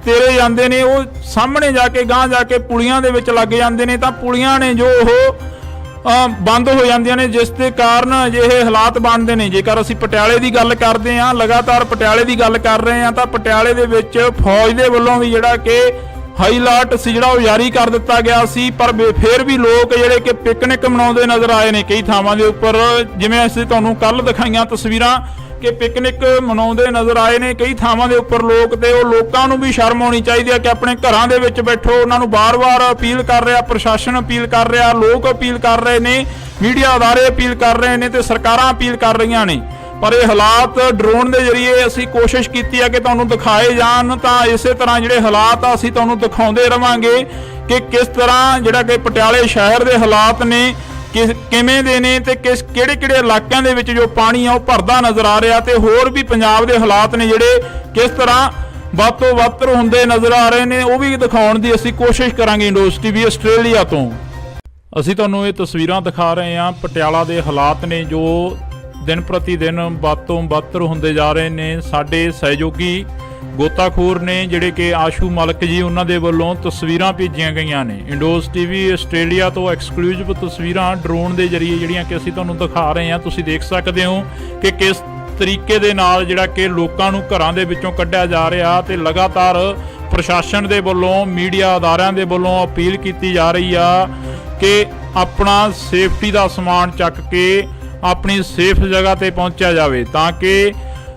ਤੇਰੇ ਜਾਂਦੇ ਨੇ, ਉਹ ਸਾਹਮਣੇ ਜਾ ਕੇ ਗਾਂਹ ਜਾ ਕੇ ਪੁਲੀਆਂ ਦੇ ਵਿੱਚ ਲੱਗ ਜਾਂਦੇ ਨੇ, ਤਾਂ ਪੁਲੀਆਂ ਨੇ ਜੋ ਉਹ ਬੰਦ ਹੋ ਜਾਂਦੀਆਂ ਨੇ, ਜਿਸ ਦੇ ਕਾਰਨ ਅਜਿਹੇ ਹਾਲਾਤ ਬਣਦੇ ਨੇ। ਜੇਕਰ ਅਸੀਂ ਪਟਿਆਲੇ ਦੀ ਗੱਲ ਕਰਦੇ ਹਾਂ, ਲਗਾਤਾਰ ਪਟਿਆਲੇ ਦੀ ਗੱਲ ਕਰ ਰਹੇ ਹਾਂ, ਤਾਂ ਪਟਿਆਲੇ ਦੇ ਵਿੱਚ ਫੌਜ ਦੇ ਵੱਲੋਂ ਵੀ ਜਿਹੜਾ ਕਿ ਹਾਈ ਅਲਰਟ ਸੀ ਜਿਹੜਾ ਉਹ ਜਾਰੀ ਕਰ ਦਿੱਤਾ ਗਿਆ ਸੀ। ਪਰ ਫਿਰ ਵੀ ਲੋਕ ਜਿਹੜੇ ਕਿ ਪਿਕਨਿਕ ਮਨਾਉਂਦੇ ਨਜ਼ਰ ਆਏ ਨੇ ਕਈ ਥਾਵਾਂ ਦੇ ਉੱਪਰ, ਜਿਵੇਂ ਅਸੀਂ ਤੁਹਾਨੂੰ ਕੱਲ ਦਿਖਾਈਆਂ ਤਸਵੀਰਾਂ ਕਿ ਪਿਕਨਿਕ ਮਨਾਉਂਦੇ ਨਜ਼ਰ ਆਏ ਨੇ ਕਈ ਥਾਵਾਂ ਦੇ ਉੱਪਰ ਲੋਕ। ਤੇ ਉਹ ਲੋਕਾਂ ਨੂੰ ਵੀ ਸ਼ਰਮ ਆਉਣੀ ਚਾਹੀਦੀ ਹੈ ਕਿ ਆਪਣੇ ਘਰਾਂ ਦੇ ਵਿੱਚ ਬੈਠੋ। ਉਹਨਾਂ ਨੂੰ ਬਾਰ-ਬਾਰ ਅਪੀਲ ਕਰ ਰਿਹਾ, ਪ੍ਰਸ਼ਾਸਨ ਅਪੀਲ ਕਰ ਰਿਹਾ, ਲੋਕ ਅਪੀਲ ਕਰ ਰਹੇ ਨੇ, ਮੀਡੀਆ ਅਦਾਰੇ ਅਪੀਲ ਕਰ ਰਹੇ ਨੇ, ਤੇ ਸਰਕਾਰਾਂ ਅਪੀਲ ਕਰ ਰਹੀਆਂ ਨੇ। ਪਰ ਇਹ ਹਾਲਾਤ ਡਰੋਨ ਦੇ ਜ਼ਰੀਏ ਅਸੀਂ ਕੋਸ਼ਿਸ਼ ਕੀਤੀ ਹੈ ਕਿ ਤੁਹਾਨੂੰ ਦਿਖਾਏ ਜਾਣ, ਤਾਂ ਇਸੇ ਤਰ੍ਹਾਂ ਜਿਹੜੇ ਹਾਲਾਤ ਆ ਅਸੀਂ ਤੁਹਾਨੂੰ ਦਿਖਾਉਂਦੇ ਰਵਾਂਗੇ ਕਿ ਕਿਸ ਤਰ੍ਹਾਂ ਜਿਹੜਾ ਕਿ ਪਟਿਆਲੇ ਸ਼ਹਿਰ ਦੇ ਹਾਲਾਤ ਨੇ ਕਿਵੇਂ ਦੇ ਨੇ, ਤੇ ਕਿਹੜੇ ਇਲਾਕਿਆਂ ਦੇ ਵਿੱਚ ਜੋ ਪਾਣੀ ਆ ਉਹ ਭਰਦਾ ਨਜ਼ਰ ਆ ਰਿਹਾ, ਤੇ ਹੋਰ ਵੀ ਪੰਜਾਬ ਦੇ ਹਾਲਾਤ ਨੇ ਜਿਹੜੇ ਕਿਸ ਤਰ੍ਹਾਂ ਵੱਧ ਤੋਂ ਵੱਧ ਹੁੰਦੇ ਨਜ਼ਰ ਆ ਰਹੇ ਨੇ, ਉਹ ਵੀ ਦਿਖਾਉਣ ਦੀ ਅਸੀਂ ਕੋਸ਼ਿਸ਼ ਕਰਾਂਗੇ। ਇੰਡੋਜ਼ ਟੀਵੀ ਆਸਟ੍ਰੇਲੀਆ ਤੋਂ ਅਸੀਂ ਤੁਹਾਨੂੰ ਇਹ ਤਸਵੀਰਾਂ ਦਿਖਾ ਰਹੇ ਹਾਂ। ਪਟਿਆਲਾ ਦੇ ਹਾਲਾਤ ਨੇ ਜੋ ਦਿਨ ਪ੍ਰਤੀ ਦਿਨ ਵੱਧ ਤੋਂ ਵੱਧ ਹੁੰਦੇ ਜਾ ਰਹੇ ਨੇ। ਸਾਡੇ ਸਹਿਯੋਗੀ ਗੋਤਾਖੋਰ ਨੇ ਜਿਹੜੇ ਕਿ ਆਸ਼ੂ ਮਲਕ ਜੀ, ਉਹਨਾਂ ਦੇ ਵੱਲੋਂ ਤਸਵੀਰਾਂ ਭੇਜੀਆਂ ਗਈਆਂ ਨੇ। ਇੰਡੋਜ਼ ਟੀਵੀ ਆਸਟ੍ਰੇਲੀਆ ਤੋਂ ਐਕਸਕਲੂਸਿਵ ਤਸਵੀਰਾਂ ਡਰੋਨ ਦੇ ਜ਼ਰੀਏ ਜਿਹੜੀਆਂ ਕਿ ਅਸੀਂ ਤੁਹਾਨੂੰ ਦਿਖਾ ਰਹੇ ਹਾਂ। ਤੁਸੀਂ ਦੇਖ ਸਕਦੇ ਹੋ ਕਿ ਕਿਸ ਤਰੀਕੇ ਦੇ ਨਾਲ ਜਿਹੜਾ ਕਿ ਲੋਕਾਂ ਨੂੰ ਘਰਾਂ ਦੇ ਵਿੱਚੋਂ ਕੱਢਿਆ ਜਾ ਰਿਹਾ, ਤੇ ਲਗਾਤਾਰ ਪ੍ਰਸ਼ਾਸਨ ਦੇ ਵੱਲੋਂ ਮੀਡੀਆ ਅਦਾਰਿਆਂ ਦੇ ਵੱਲੋਂ ਅਪੀਲ ਕੀਤੀ ਜਾ ਰਹੀ ਆ ਕਿ ਆਪਣਾ ਸੇਫਟੀ ਦਾ ਸਮਾਨ ਚੱਕ ਕੇ ਆਪਣੀ ਸੇਫ ਜਗ੍ਹਾ ਤੇ ਪਹੁੰਚਿਆ ਜਾਵੇ, ਤਾਂ ਕਿ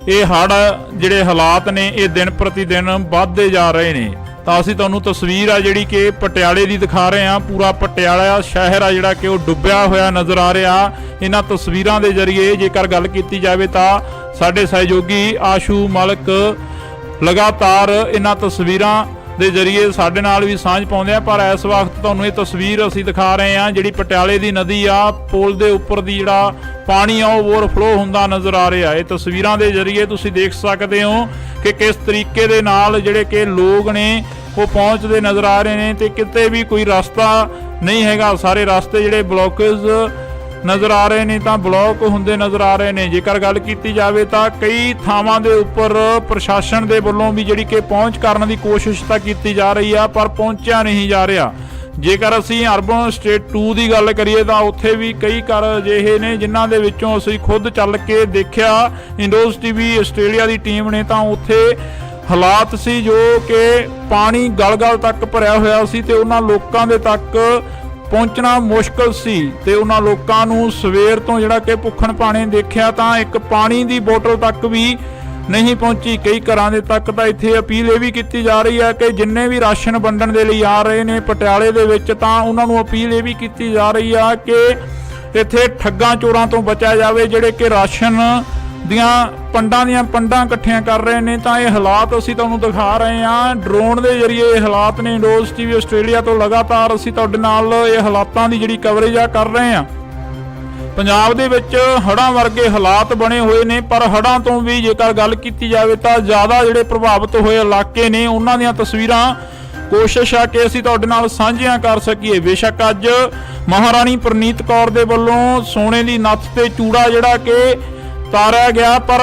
ਇਹ ਹੜ੍ਹ ਜਿਹੜੇ ਹਾਲਾਤ ਨੇ ਇਹ ਦਿਨ ਪ੍ਰਤੀ ਦਿਨ ਵੱਧਦੇ ਜਾ ਰਹੇ ਨੇ। ਤਾਂ ਅਸੀਂ ਤੁਹਾਨੂੰ ਤਸਵੀਰ ਆ ਜਿਹੜੀ ਕਿ ਪਟਿਆਲੇ ਦੀ ਦਿਖਾ ਰਹੇ ਹਾਂ। ਪੂਰਾ ਪਟਿਆਲਾ ਸ਼ਹਿਰ ਆ ਜਿਹੜਾ ਕਿ ਉਹ ਡੁੱਬਿਆ ਹੋਇਆ ਨਜ਼ਰ ਆ ਰਿਹਾ। ਇਹਨਾਂ ਤਸਵੀਰਾਂ ਦੇ ਜ਼ਰੀਏ ਜੇਕਰ ਗੱਲ ਕੀਤੀ ਜਾਵੇ ਤਾਂ ਸਾਡੇ ਸਹਿਯੋਗੀ ਆਸ਼ੂ ਮਲਕ ਲਗਾਤਾਰ ਇਹਨਾਂ ਤਸਵੀਰਾਂ ਦੇ ਜ਼ਰੀਏ ਸਾਡੇ ਨਾਲ ਵੀ ਸਾਂਝ ਪਾਉਂਦੇ ਆ। ਪਰ ਇਸ ਵਕਤ ਤੁਹਾਨੂੰ ਇਹ ਤਸਵੀਰ ਅਸੀਂ ਦਿਖਾ ਰਹੇ ਹਾਂ ਜਿਹੜੀ ਪਟਿਆਲੇ ਦੀ ਨਦੀ ਆ, ਪੁਲ ਦੇ ਉੱਪਰ ਦੀ ਜਿਹੜਾ ਪਾਣੀ ਆ ਉਹ ਓਵਰਫਲੋ ਹੁੰਦਾ ਨਜ਼ਰ ਆ ਰਿਹਾ। ਇਹ ਤਸਵੀਰਾਂ ਦੇ ਜ਼ਰੀਏ ਤੁਸੀਂ ਦੇਖ ਸਕਦੇ ਹੋ ਕਿ ਕਿਸ ਤਰੀਕੇ ਦੇ ਨਾਲ ਜਿਹੜੇ ਕਿ ਲੋਕ ਨੇ ਉਹ ਪਹੁੰਚਦੇ ਨਜ਼ਰ ਆ ਰਹੇ ਨੇ, ਤੇ ਕਿਤੇ ਵੀ ਕੋਈ ਰਸਤਾ ਨਹੀਂ ਹੈਗਾ। ਸਾਰੇ ਰਸਤੇ ਜਿਹੜੇ ਬਲੌਕੇਜ ਨਜ਼ਰ ਆ ਰਹੇ ਨੇ, ਤਾਂ ਬਲੌਕ ਹੁੰਦੇ ਨਜ਼ਰ ਆ ਰਹੇ ਨੇ। ਜੇਕਰ ਗੱਲ ਕੀਤੀ ਜਾਵੇ ਤਾਂ ਕਈ ਥਾਵਾਂ ਦੇ ਉੱਪਰ ਪ੍ਰਸ਼ਾਸਨ ਦੇ ਵੱਲੋਂ ਵੀ ਜਿਹੜੀ ਕਿ ਪਹੁੰਚ ਕਰਨ ਦੀ ਕੋਸ਼ਿਸ਼ ਤਾਂ ਕੀਤੀ ਜਾ ਰਹੀ ਆ, ਪਰ ਪਹੁੰਚਿਆ ਨਹੀਂ ਜਾ ਰਿਹਾ। ਜੇਕਰ ਅਸੀਂ ਅਰਬਨ ਸਟੇਟ 2 ਦੀ ਗੱਲ ਕਰੀਏ ਤਾਂ ਉੱਥੇ ਵੀ ਕਈ ਘਰ ਅਜਿਹੇ ਨੇ ਜਿਨ੍ਹਾਂ ਦੇ ਵਿੱਚੋਂ ਅਸੀਂ ਖੁਦ ਚੱਲ ਕੇ ਦੇਖਿਆ। ਇੰਡੋਜ਼ ਟੀਵੀ ਆਸਟ੍ਰੇਲੀਆ ਦੀ ਟੀਮ ਨੇ ਤਾਂ ਉੱਥੇ ਹਾਲਾਤ ਸੀ ਜੋ ਕਿ ਪਾਣੀ ਗਲ-ਗਲ ਤੱਕ ਭਰਿਆ ਹੋਇਆ ਸੀ, ਤੇ ਉਹਨਾਂ ਲੋਕਾਂ ਦੇ ਤੱਕ ਪਹੁੰਚਣਾ ਮੁਸ਼ਕਲ ਸੀ। ਤੇ ਉਹਨਾਂ ਲੋਕਾਂ ਨੂੰ ਸਵੇਰ ਤੋਂ ਜਿਹੜਾ ਕਿ ਭੁੱਖਣ ਭਾਣੇ ਦੇਖਿਆ ਤਾਂ ਇੱਕ ਪਾਣੀ ਦੀ ਬੋਤਲ ਤੱਕ ਵੀ ਨਹੀਂ ਪਹੁੰਚੀ। ਕਈ ਘਰਾਂ ਦੇ ਤੱਕ ਤਾਂ ਇੱਥੇ ਅਪੀਲ ਇਹ ਵੀ ਕੀਤੀ ਜਾ ਰਹੀ ਹੈ ਕਿ ਜਿੰਨੇ ਵੀ ਰਾਸ਼ਨ ਵੰਡਣ ਦੇ ਲਈ ਆ ਰਹੇ ਨੇ ਪਟਿਆਲੇ ਦੇ ਵਿੱਚ, ਤਾਂ ਉਹਨਾਂ ਨੂੰ ਅਪੀਲ ਇਹ ਵੀ ਕੀਤੀ ਜਾ ਰਹੀ ਆ ਕਿ ਇੱਥੇ ਠੱਗਾਂ ਚੋਰਾਂ ਤੋਂ ਬਚਿਆ ਜਾਵੇ ਜਿਹੜੇ ਕਿ ਰਾਸ਼ਨ ਦੀਆਂ ਪੰਡਾਂ ਇਕੱਠੀਆਂ ਕਰ ਰਹੇ ਨੇ। ਤਾਂ ਇਹ ਹਾਲਾਤ ਅਸੀਂ ਤੁਹਾਨੂੰ ਦਿਖਾ ਰਹੇ ਹਾਂ ਡਰੋਨ ਦੇ ਜ਼ਰੀਏ। ਇਹ ਹਾਲਾਤ ਨੇ ਇੰਡੋਜ਼ ਟੀਵੀ ਆਸਟ੍ਰੇਲੀਆ ਤੋਂ ਲਗਾਤਾਰ ਅਸੀਂ ਤੁਹਾਡੇ ਨਾਲ ਇਹ ਹਾਲਾਤਾਂ ਦੀ ਜਿਹੜੀ ਕਵਰੇਜ ਆ ਕਰ ਰਹੇ ਹਾਂ। ਪੰਜਾਬ ਦੇ ਵਿੱਚ ਹੜ੍ਹਾਂ ਵਰਗੇ ਹਾਲਾਤ ਬਣੇ ਹੋਏ ਨੇ, ਪਰ ਹੜ੍ਹਾਂ ਤੋਂ ਵੀ ਜੇਕਰ ਗੱਲ ਕੀਤੀ ਜਾਵੇ ਤਾਂ ਜ਼ਿਆਦਾ ਜਿਹੜੇ ਪ੍ਰਭਾਵਿਤ ਹੋਏ ਇਲਾਕੇ ਨੇ ਉਹਨਾਂ ਦੀਆਂ ਤਸਵੀਰਾਂ ਕੋਸ਼ਿਸ਼ ਆ ਕਿ ਅਸੀਂ ਤੁਹਾਡੇ ਨਾਲ ਸਾਂਝੀਆਂ ਕਰ ਸਕੀਏ। ਬੇਸ਼ੱਕ ਅੱਜ ਮਹਾਰਾਣੀ ਪ੍ਰਨੀਤ ਕੌਰ ਦੇ ਵੱਲੋਂ ਸੋਨੇ ਦੀ ਨੱਥ ਤੇ ਚੂੜਾ ਜਿਹੜਾ ਕਿ ਤਾਰਿਆ ਗਿਆ, ਪਰ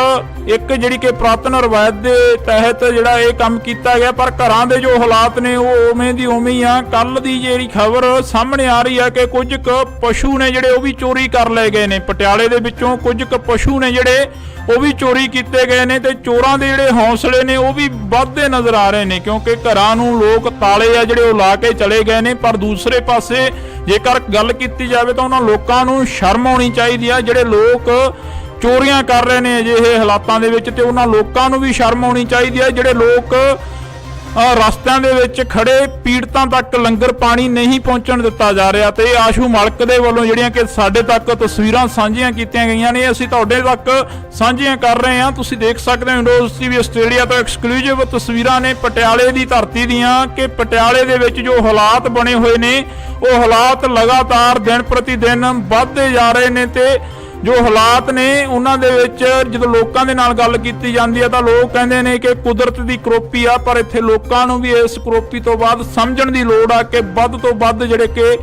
ਇੱਕ ਜਿਹੜੀ ਕਿ ਪੁਰਾਤਨ ਰਵਾਇਤ ਦੇ ਤਹਿਤ ਜਿਹੜਾ ਇਹ ਕੰਮ ਕੀਤਾ ਗਿਆ, ਪਰ ਘਰਾਂ ਦੇ ਜੋ ਹਾਲਾਤ ਨੇ ਉਹ ਉਵੇਂ ਦੀ ਉਵੇਂ ਹੀ ਆ। ਕੱਲ ਦੀ ਜਿਹੜੀ ਖਬਰ ਸਾਹਮਣੇ ਆ ਰਹੀ ਆ ਕਿ ਕੁਝ ਕੁ ਪਸ਼ੂ ਨੇ ਜਿਹੜੇ ਉਹ ਵੀ ਚੋਰੀ ਕਰ ਲਏ ਗਏ ਨੇ। ਪਟਿਆਲੇ ਦੇ ਵਿੱਚੋਂ ਕੁਝ ਕੁ ਪਸ਼ੂ ਨੇ ਜਿਹੜੇ ਉਹ ਵੀ ਚੋਰੀ ਕੀਤੇ ਗਏ ਨੇ, ਤੇ ਚੋਰਾਂ ਦੇ ਜਿਹੜੇ ਹੌਸਲੇ ਨੇ ਉਹ ਵੀ ਵੱਧਦੇ ਨਜ਼ਰ ਆ ਰਹੇ ਨੇ, ਕਿਉਂਕਿ ਘਰਾਂ ਨੂੰ ਲੋਕ ਤਾਲੇ ਆ ਜਿਹੜੇ ਉਹ ਲਾ ਕੇ ਚਲੇ ਗਏ ਨੇ। ਪਰ ਦੂਸਰੇ ਪਾਸੇ ਜੇਕਰ ਗੱਲ ਕੀਤੀ ਜਾਵੇ ਤਾਂ ਉਹਨਾਂ ਲੋਕਾਂ ਨੂੰ ਸ਼ਰਮ ਆਉਣੀ ਚਾਹੀਦੀ ਆ ਜਿਹੜੇ ਲੋਕ ਚੋਰੀਆਂ ਕਰ ਰਹੇ ਨੇ ਅਜਿਹੇ ਹਾਲਾਤਾਂ ਦੇ ਵਿੱਚ, ਤੇ ਉਹਨਾਂ ਲੋਕਾਂ ਨੂੰ ਵੀ ਸ਼ਰਮ ਆਉਣੀ ਚਾਹੀਦੀ ਹੈ ਜਿਹੜੇ ਲੋਕ ਰਸਤਿਆਂ ਦੇ ਵਿੱਚ ਖੜੇ ਪੀੜਤਾਂ ਤੱਕ ਲੰਗਰ ਪਾਣੀ ਨਹੀਂ ਪਹੁੰਚਣ ਦਿੱਤਾ ਜਾ ਰਿਹਾ। ਤੇ ਆਸ਼ੂ ਮਲਕ ਦੇ ਵੱਲੋਂ ਜਿਹੜੀਆਂ ਕਿ ਸਾਡੇ ਤੱਕ ਤਸਵੀਰਾਂ ਸਾਂਝੀਆਂ ਕੀਤੀਆਂ ਗਈਆਂ ਨੇ, ਅਸੀਂ ਤੁਹਾਡੇ ਤੱਕ ਸਾਂਝੀਆਂ ਕਰ ਰਹੇ ਹਾਂ। ਤੁਸੀਂ ਦੇਖ ਸਕਦੇ ਹੋ ਇੰਡੋਜ਼ ਟੀਵੀ ਆਸਟ੍ਰੇਲੀਆ ਤੋਂ ਐਕਸਕਲੂਸਿਵ ਤਸਵੀਰਾਂ ਨੇ ਪਟਿਆਲੇ ਦੀ ਧਰਤੀ ਦੀਆਂ, ਕਿ ਪਟਿਆਲੇ ਦੇ ਵਿੱਚ ਜੋ ਹਾਲਾਤ ਬਣੇ ਹੋਏ ਨੇ ਉਹ ਹਾਲਾਤ ਲਗਾਤਾਰ ਦਿਨ ਪ੍ਰਤੀ ਦਿਨ ਵੱਧਦੇ ਜਾ ਰਹੇ ਨੇ। ਤੇ ਜੋ ਹਾਲਾਤ ਨੇ ਉਹਨਾਂ ਦੇ ਵਿੱਚ ਜਦੋਂ ਲੋਕਾਂ ਦੇ ਨਾਲ ਗੱਲ ਕੀਤੀ ਜਾਂਦੀ ਹੈ ਤਾਂ ਲੋਕ ਕਹਿੰਦੇ ਨੇ ਕਿ ਕੁਦਰਤ ਦੀ ਕਰੋਪੀ ਆ, ਪਰ ਇੱਥੇ ਲੋਕਾਂ ਨੂੰ ਵੀ ਇਸ ਕਰੋਪੀ ਤੋਂ ਬਾਅਦ ਸਮਝਣ ਦੀ ਲੋੜ ਆ ਕਿ ਵੱਧ ਤੋਂ ਵੱਧ ਜਿਹੜੇ ਕਿ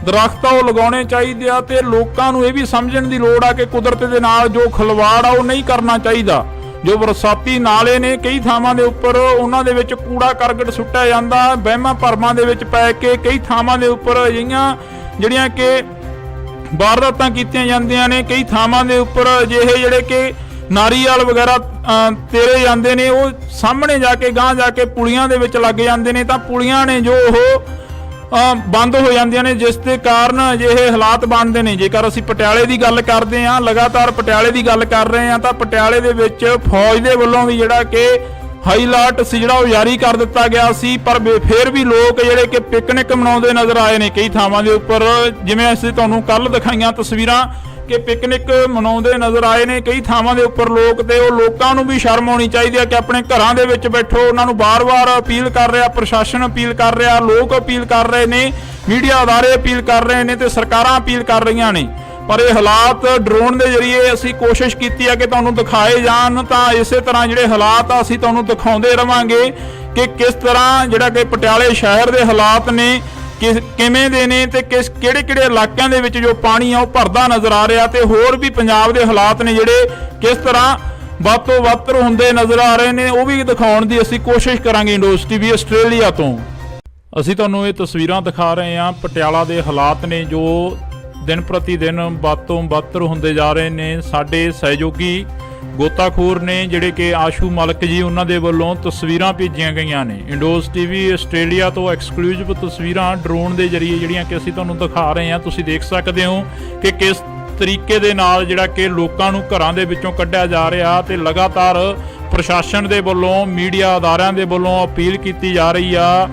ਦਰਖਤ ਆ ਉਹ ਲਗਾਉਣੇ ਚਾਹੀਦੇ ਆ, ਤੇ ਲੋਕਾਂ ਨੂੰ ਇਹ ਵੀ ਸਮਝਣ ਦੀ ਲੋੜ ਆ ਕਿ ਕੁਦਰਤ ਦੇ ਨਾਲ ਜੋ ਖਿਲਵਾੜ ਆ ਉਹ ਨਹੀਂ ਕਰਨਾ ਚਾਹੀਦਾ। ਜੋ ਬਰਸਾਤੀ ਨਾਲੇ ਨੇ ਕਈ ਥਾਵਾਂ ਦੇ ਉੱਪਰ ਉਹਨਾਂ ਦੇ ਵਿੱਚ ਕੂੜਾ ਕਰਕਟ ਸੁੱਟਿਆ ਜਾਂਦਾ, ਵਹਿਮਾਂ ਭਰਮਾਂ ਦੇ ਵਿੱਚ ਪੈ ਕੇ ਕਈ ਥਾਵਾਂ ਦੇ ਉੱਪਰ ਅਜਿਹੀਆਂ ਜਿਹੜੀਆਂ ਕਿ ਵਾਰਦਾਤਾਂ ਕੀਤੀਆਂ ਜਾਂਦੀਆਂ ਨੇ। ਕਈ ਥਾਵਾਂ ਦੇ ਉੱਪਰ ਅਜਿਹੇ ਜਿਹੜੇ ਕਿ ਨਾਰੀਅਲ ਵਗੈਰਾ ਤੇਰੇ ਜਾਂਦੇ ਨੇ, ਉਹ ਸਾਹਮਣੇ ਜਾ ਕੇ ਗਾਂਹ ਜਾ ਕੇ ਪੁਲੀਆਂ ਦੇ ਵਿੱਚ ਲੱਗ ਜਾਂਦੇ ਨੇ, ਤਾਂ ਪੁਲੀਆਂ ਨੇ ਜੋ ਉਹ ਬੰਦ ਹੋ ਜਾਂਦੀਆਂ ਨੇ, ਜਿਸ ਦੇ ਕਾਰਨ ਅਜਿਹੇ ਹਾਲਾਤ ਬਣਦੇ ਨੇ। ਜੇਕਰ ਅਸੀਂ ਪਟਿਆਲੇ ਦੀ ਗੱਲ ਕਰਦੇ ਹਾਂ, ਲਗਾਤਾਰ ਪਟਿਆਲੇ ਦੀ ਗੱਲ ਕਰ ਰਹੇ ਹਾਂ, ਤਾਂ ਪਟਿਆਲੇ ਦੇ ਵਿੱਚ ਫੌਜ ਦੇ ਵੱਲੋਂ ਵੀ ਜਿਹੜਾ ਕਿ ਹਾਈ ਅਲਰਟ ਸੀ ਜਿਹੜਾ ਉਹ ਜਾਰੀ ਕਰ ਦਿੱਤਾ ਗਿਆ ਸੀ, ਪਰ ਫਿਰ ਵੀ ਲੋਕ ਜਿਹੜੇ ਕਿ ਪਿਕਨਿਕ ਮਨਾਉਂਦੇ ਨਜ਼ਰ ਆਏ ਨੇ ਕਈ ਥਾਵਾਂ ਦੇ ਉੱਪਰ। ਜਿਵੇਂ ਅਸੀਂ ਤੁਹਾਨੂੰ ਕੱਲ ਦਿਖਾਈਆਂ ਤਸਵੀਰਾਂ ਕਿ ਪਿਕਨਿਕ ਮਨਾਉਂਦੇ ਨਜ਼ਰ ਆਏ ਨੇ ਕਈ ਥਾਵਾਂ ਦੇ ਉੱਪਰ ਲੋਕ, ਤੇ ਉਹ ਲੋਕਾਂ ਨੂੰ ਵੀ ਸ਼ਰਮ ਆਉਣੀ ਚਾਹੀਦੀ ਹੈ ਕਿ ਆਪਣੇ ਘਰਾਂ ਦੇ ਵਿੱਚ ਬੈਠੋ। ਉਹਨਾਂ ਨੂੰ ਬਾਰ-ਬਾਰ ਅਪੀਲ ਕਰ ਰਿਹਾ, ਪ੍ਰਸ਼ਾਸਨ ਅਪੀਲ ਕਰ ਰਿਹਾ, ਲੋਕ ਅਪੀਲ ਕਰ ਰਹੇ ਨੇ, ਮੀਡੀਆ ਅਦਾਰੇ ਅਪੀਲ ਕਰ ਰਹੇ ਨੇ, ਤੇ ਸਰਕਾਰਾਂ ਅਪੀਲ ਕਰ ਰਹੀਆਂ ਨੇ। ਪਰ ਇਹ ਹਾਲਾਤ ਡਰੋਨ ਦੇ ਜ਼ਰੀਏ ਅਸੀਂ ਕੋਸ਼ਿਸ਼ ਕੀਤੀ ਹੈ ਕਿ ਤੁਹਾਨੂੰ ਦਿਖਾਏ ਜਾਣ, ਤਾਂ ਇਸੇ ਤਰ੍ਹਾਂ ਜਿਹੜੇ ਹਾਲਾਤ ਆ ਅਸੀਂ ਤੁਹਾਨੂੰ ਦਿਖਾਉਂਦੇ ਰਵਾਂਗੇ ਕਿ ਕਿਸ ਤਰ੍ਹਾਂ ਜਿਹੜਾ ਕਿ ਪਟਿਆਲੇ ਸ਼ਹਿਰ ਦੇ ਹਾਲਾਤ ਨੇ ਕਿਵੇਂ ਦੇ ਨੇ, ਤੇ ਕਿਹੜੇ ਇਲਾਕਿਆਂ ਦੇ ਵਿੱਚ ਜੋ ਪਾਣੀ ਆ ਉਹ ਭਰਦਾ ਨਜ਼ਰ ਆ ਰਿਹਾ, ਤੇ ਹੋਰ ਵੀ ਪੰਜਾਬ ਦੇ ਹਾਲਾਤ ਨੇ ਜਿਹੜੇ ਕਿਸ ਤਰ੍ਹਾਂ ਵੱਧ ਤੋਂ ਵੱਧ ਹੁੰਦੇ ਨਜ਼ਰ ਆ ਰਹੇ ਨੇ, ਉਹ ਵੀ ਦਿਖਾਉਣ ਦੀ ਅਸੀਂ ਕੋਸ਼ਿਸ਼ ਕਰਾਂਗੇ ਇੰਡੋਜ਼ ਟੀਵੀ ਆਸਟ੍ਰੇਲੀਆ ਤੋਂ। ਅਸੀਂ ਤੁਹਾਨੂੰ ਇਹ ਤਸਵੀਰਾਂ ਦਿਖਾ ਰਹੇ ਹਾਂ ਪਟਿਆਲਾ ਦੇ ਹਾਲਾਤ ਨੇ ਜੋ ਦਿਨ ਪ੍ਰਤੀ ਦਿਨ ਵੱਧ ਤੋਂ ਵੱਧ ਹੁੰਦੇ ਜਾ ਰਹੇ ਨੇ। ਸਾਡੇ ਸਹਿਯੋਗੀ ਗੋਤਾਖੋਰ ਨੇ ਜਿਹੜੇ ਕਿ ਆਸ਼ੂ ਮਲਕ ਜੀ, ਉਹਨਾਂ ਦੇ ਵੱਲੋਂ ਤਸਵੀਰਾਂ ਭੇਜੀਆਂ ਗਈਆਂ ਨੇ ਇੰਡੋਜ਼ ਟੀਵੀ ਆਸਟ੍ਰੇਲੀਆ ਤੋਂ ਐਕਸਕਲੂਸਿਵ ਤਸਵੀਰਾਂ ਡਰੋਨ ਦੇ ਜ਼ਰੀਏ ਜਿਹੜੀਆਂ ਕਿ ਅਸੀਂ ਤੁਹਾਨੂੰ ਦਿਖਾ ਰਹੇ ਹਾਂ। ਤੁਸੀਂ ਦੇਖ ਸਕਦੇ ਹੋ ਕਿ ਕਿਸ ਤਰੀਕੇ ਦੇ ਨਾਲ ਜਿਹੜਾ ਕਿ ਲੋਕਾਂ ਨੂੰ ਘਰਾਂ ਦੇ ਵਿੱਚੋਂ ਕੱਢਿਆ ਜਾ ਰਿਹਾ, ਤੇ ਲਗਾਤਾਰ ਪ੍ਰਸ਼ਾਸਨ ਦੇ ਵੱਲੋਂ ਮੀਡੀਆ ਅਦਾਰਿਆਂ ਦੇ ਵੱਲੋਂ ਅਪੀਲ ਕੀਤੀ ਜਾ ਰਹੀ ਆ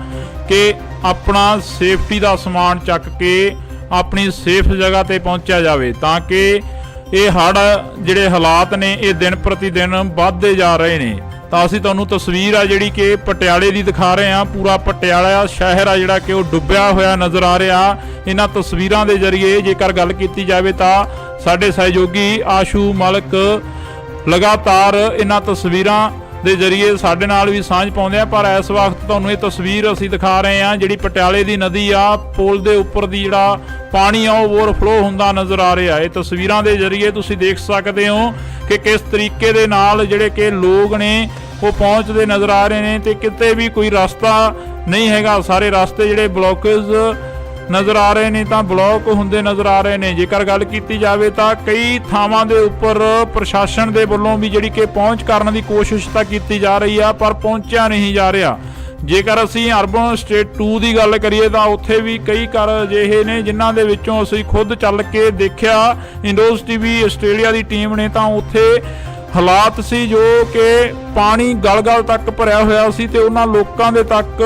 ਕਿ ਆਪਣਾ ਸੇਫਟੀ ਦਾ ਸਮਾਨ ਚੱਕ ਕੇ ਆਪਣੀ ਸੇਫ ਜਗ੍ਹਾ ਤੇ ਪਹੁੰਚਿਆ ਜਾਵੇ, ਤਾਂ ਕਿ ਇਹ ਹੜ੍ਹ ਜਿਹੜੇ ਹਾਲਾਤ ਨੇ ਇਹ ਦਿਨ ਪ੍ਰਤੀ ਦਿਨ ਵੱਧਦੇ ਜਾ ਰਹੇ ਨੇ। ਤਾਂ ਅਸੀਂ ਤੁਹਾਨੂੰ ਤਸਵੀਰ ਆ ਜਿਹੜੀ ਕਿ ਪਟਿਆਲੇ ਦੀ ਦਿਖਾ ਰਹੇ ਹਾਂ। ਪੂਰਾ ਪਟਿਆਲਾ ਸ਼ਹਿਰ ਆ ਜਿਹੜਾ ਕਿ ਉਹ ਡੁੱਬਿਆ ਹੋਇਆ ਨਜ਼ਰ ਆ ਰਿਹਾ। ਇਹਨਾਂ ਤਸਵੀਰਾਂ ਦੇ ਜ਼ਰੀਏ ਜੇਕਰ ਗੱਲ ਕੀਤੀ ਜਾਵੇ ਤਾਂ ਸਾਡੇ ਸਹਿਯੋਗੀ ਆਸ਼ੂ ਮਲਕ ਲਗਾਤਾਰ ਇਹਨਾਂ ਤਸਵੀਰਾਂ ਦੇ ਜ਼ਰੀਏ ਸਾਡੇ ਨਾਲ ਵੀ ਸਾਂਝ ਪਾਉਂਦੇ ਆ, ਪਰ ਇਸ ਵਕਤ ਤੁਹਾਨੂੰ ਇਹ ਤਸਵੀਰ ਅਸੀਂ ਦਿਖਾ ਰਹੇ ਹਾਂ ਜਿਹੜੀ ਪਟਿਆਲੇ ਦੀ ਨਦੀ ਆ, ਪੁਲ ਦੇ ਉੱਪਰ ਦੀ ਜਿਹੜਾ ਪਾਣੀ ਆ ਉਹ ਓਵਰਫਲੋ ਹੁੰਦਾ ਨਜ਼ਰ ਆ ਰਿਹਾ। ਇਹ ਤਸਵੀਰਾਂ ਦੇ ਜ਼ਰੀਏ ਤੁਸੀਂ ਦੇਖ ਸਕਦੇ ਹੋ ਕਿ ਕਿਸ ਤਰੀਕੇ ਦੇ ਨਾਲ ਜਿਹੜੇ ਕਿ ਲੋਕ ਨੇ ਉਹ ਪਹੁੰਚਦੇ ਨਜ਼ਰ ਆ ਰਹੇ ਨੇ, ਤੇ ਕਿਤੇ ਵੀ ਕੋਈ ਰਸਤਾ ਨਹੀਂ ਹੈਗਾ। ਸਾਰੇ ਰਸਤੇ ਜਿਹੜੇ ਬਲੌਕੇਜ ਨਜ਼ਰ ਆ ਰਹੇ ਨੇ ਤਾਂ ਬਲੌਕ ਹੁੰਦੇ ਨਜ਼ਰ ਆ ਰਹੇ ਨੇ। ਜੇਕਰ ਗੱਲ ਕੀਤੀ ਜਾਵੇ ਤਾਂ ਕਈ ਥਾਵਾਂ ਦੇ ਉੱਪਰ ਪ੍ਰਸ਼ਾਸਨ ਦੇ ਵੱਲੋਂ ਵੀ ਜਿਹੜੀ ਕਿ ਪਹੁੰਚ ਕਰਨ ਦੀ ਕੋਸ਼ਿਸ਼ ਤਾਂ ਕੀਤੀ ਜਾ ਰਹੀ ਆ, ਪਰ ਪਹੁੰਚਿਆ ਨਹੀਂ ਜਾ ਰਿਹਾ। ਜੇਕਰ ਅਸੀਂ ਅਰਬਨ ਸਟੇਟ 2 ਦੀ ਗੱਲ ਕਰੀਏ ਤਾਂ ਉੱਥੇ ਵੀ ਕਈ ਘਰ ਅਜਿਹੇ ਨੇ ਜਿਨ੍ਹਾਂ ਦੇ ਵਿੱਚੋਂ ਅਸੀਂ ਖੁਦ ਚੱਲ ਕੇ ਦੇਖਿਆ ਇੰਡੋਜ਼ ਟੀਵੀ ਆਸਟ੍ਰੇਲੀਆ ਦੀ ਟੀਮ ਨੇ, ਤਾਂ ਉੱਥੇ ਹਾਲਾਤ ਸੀ ਜੋ ਕਿ ਪਾਣੀ ਗਲ-ਗਲ ਤੱਕ ਭਰਿਆ ਹੋਇਆ ਸੀ, ਤੇ ਉਹਨਾਂ ਲੋਕਾਂ ਦੇ ਤੱਕ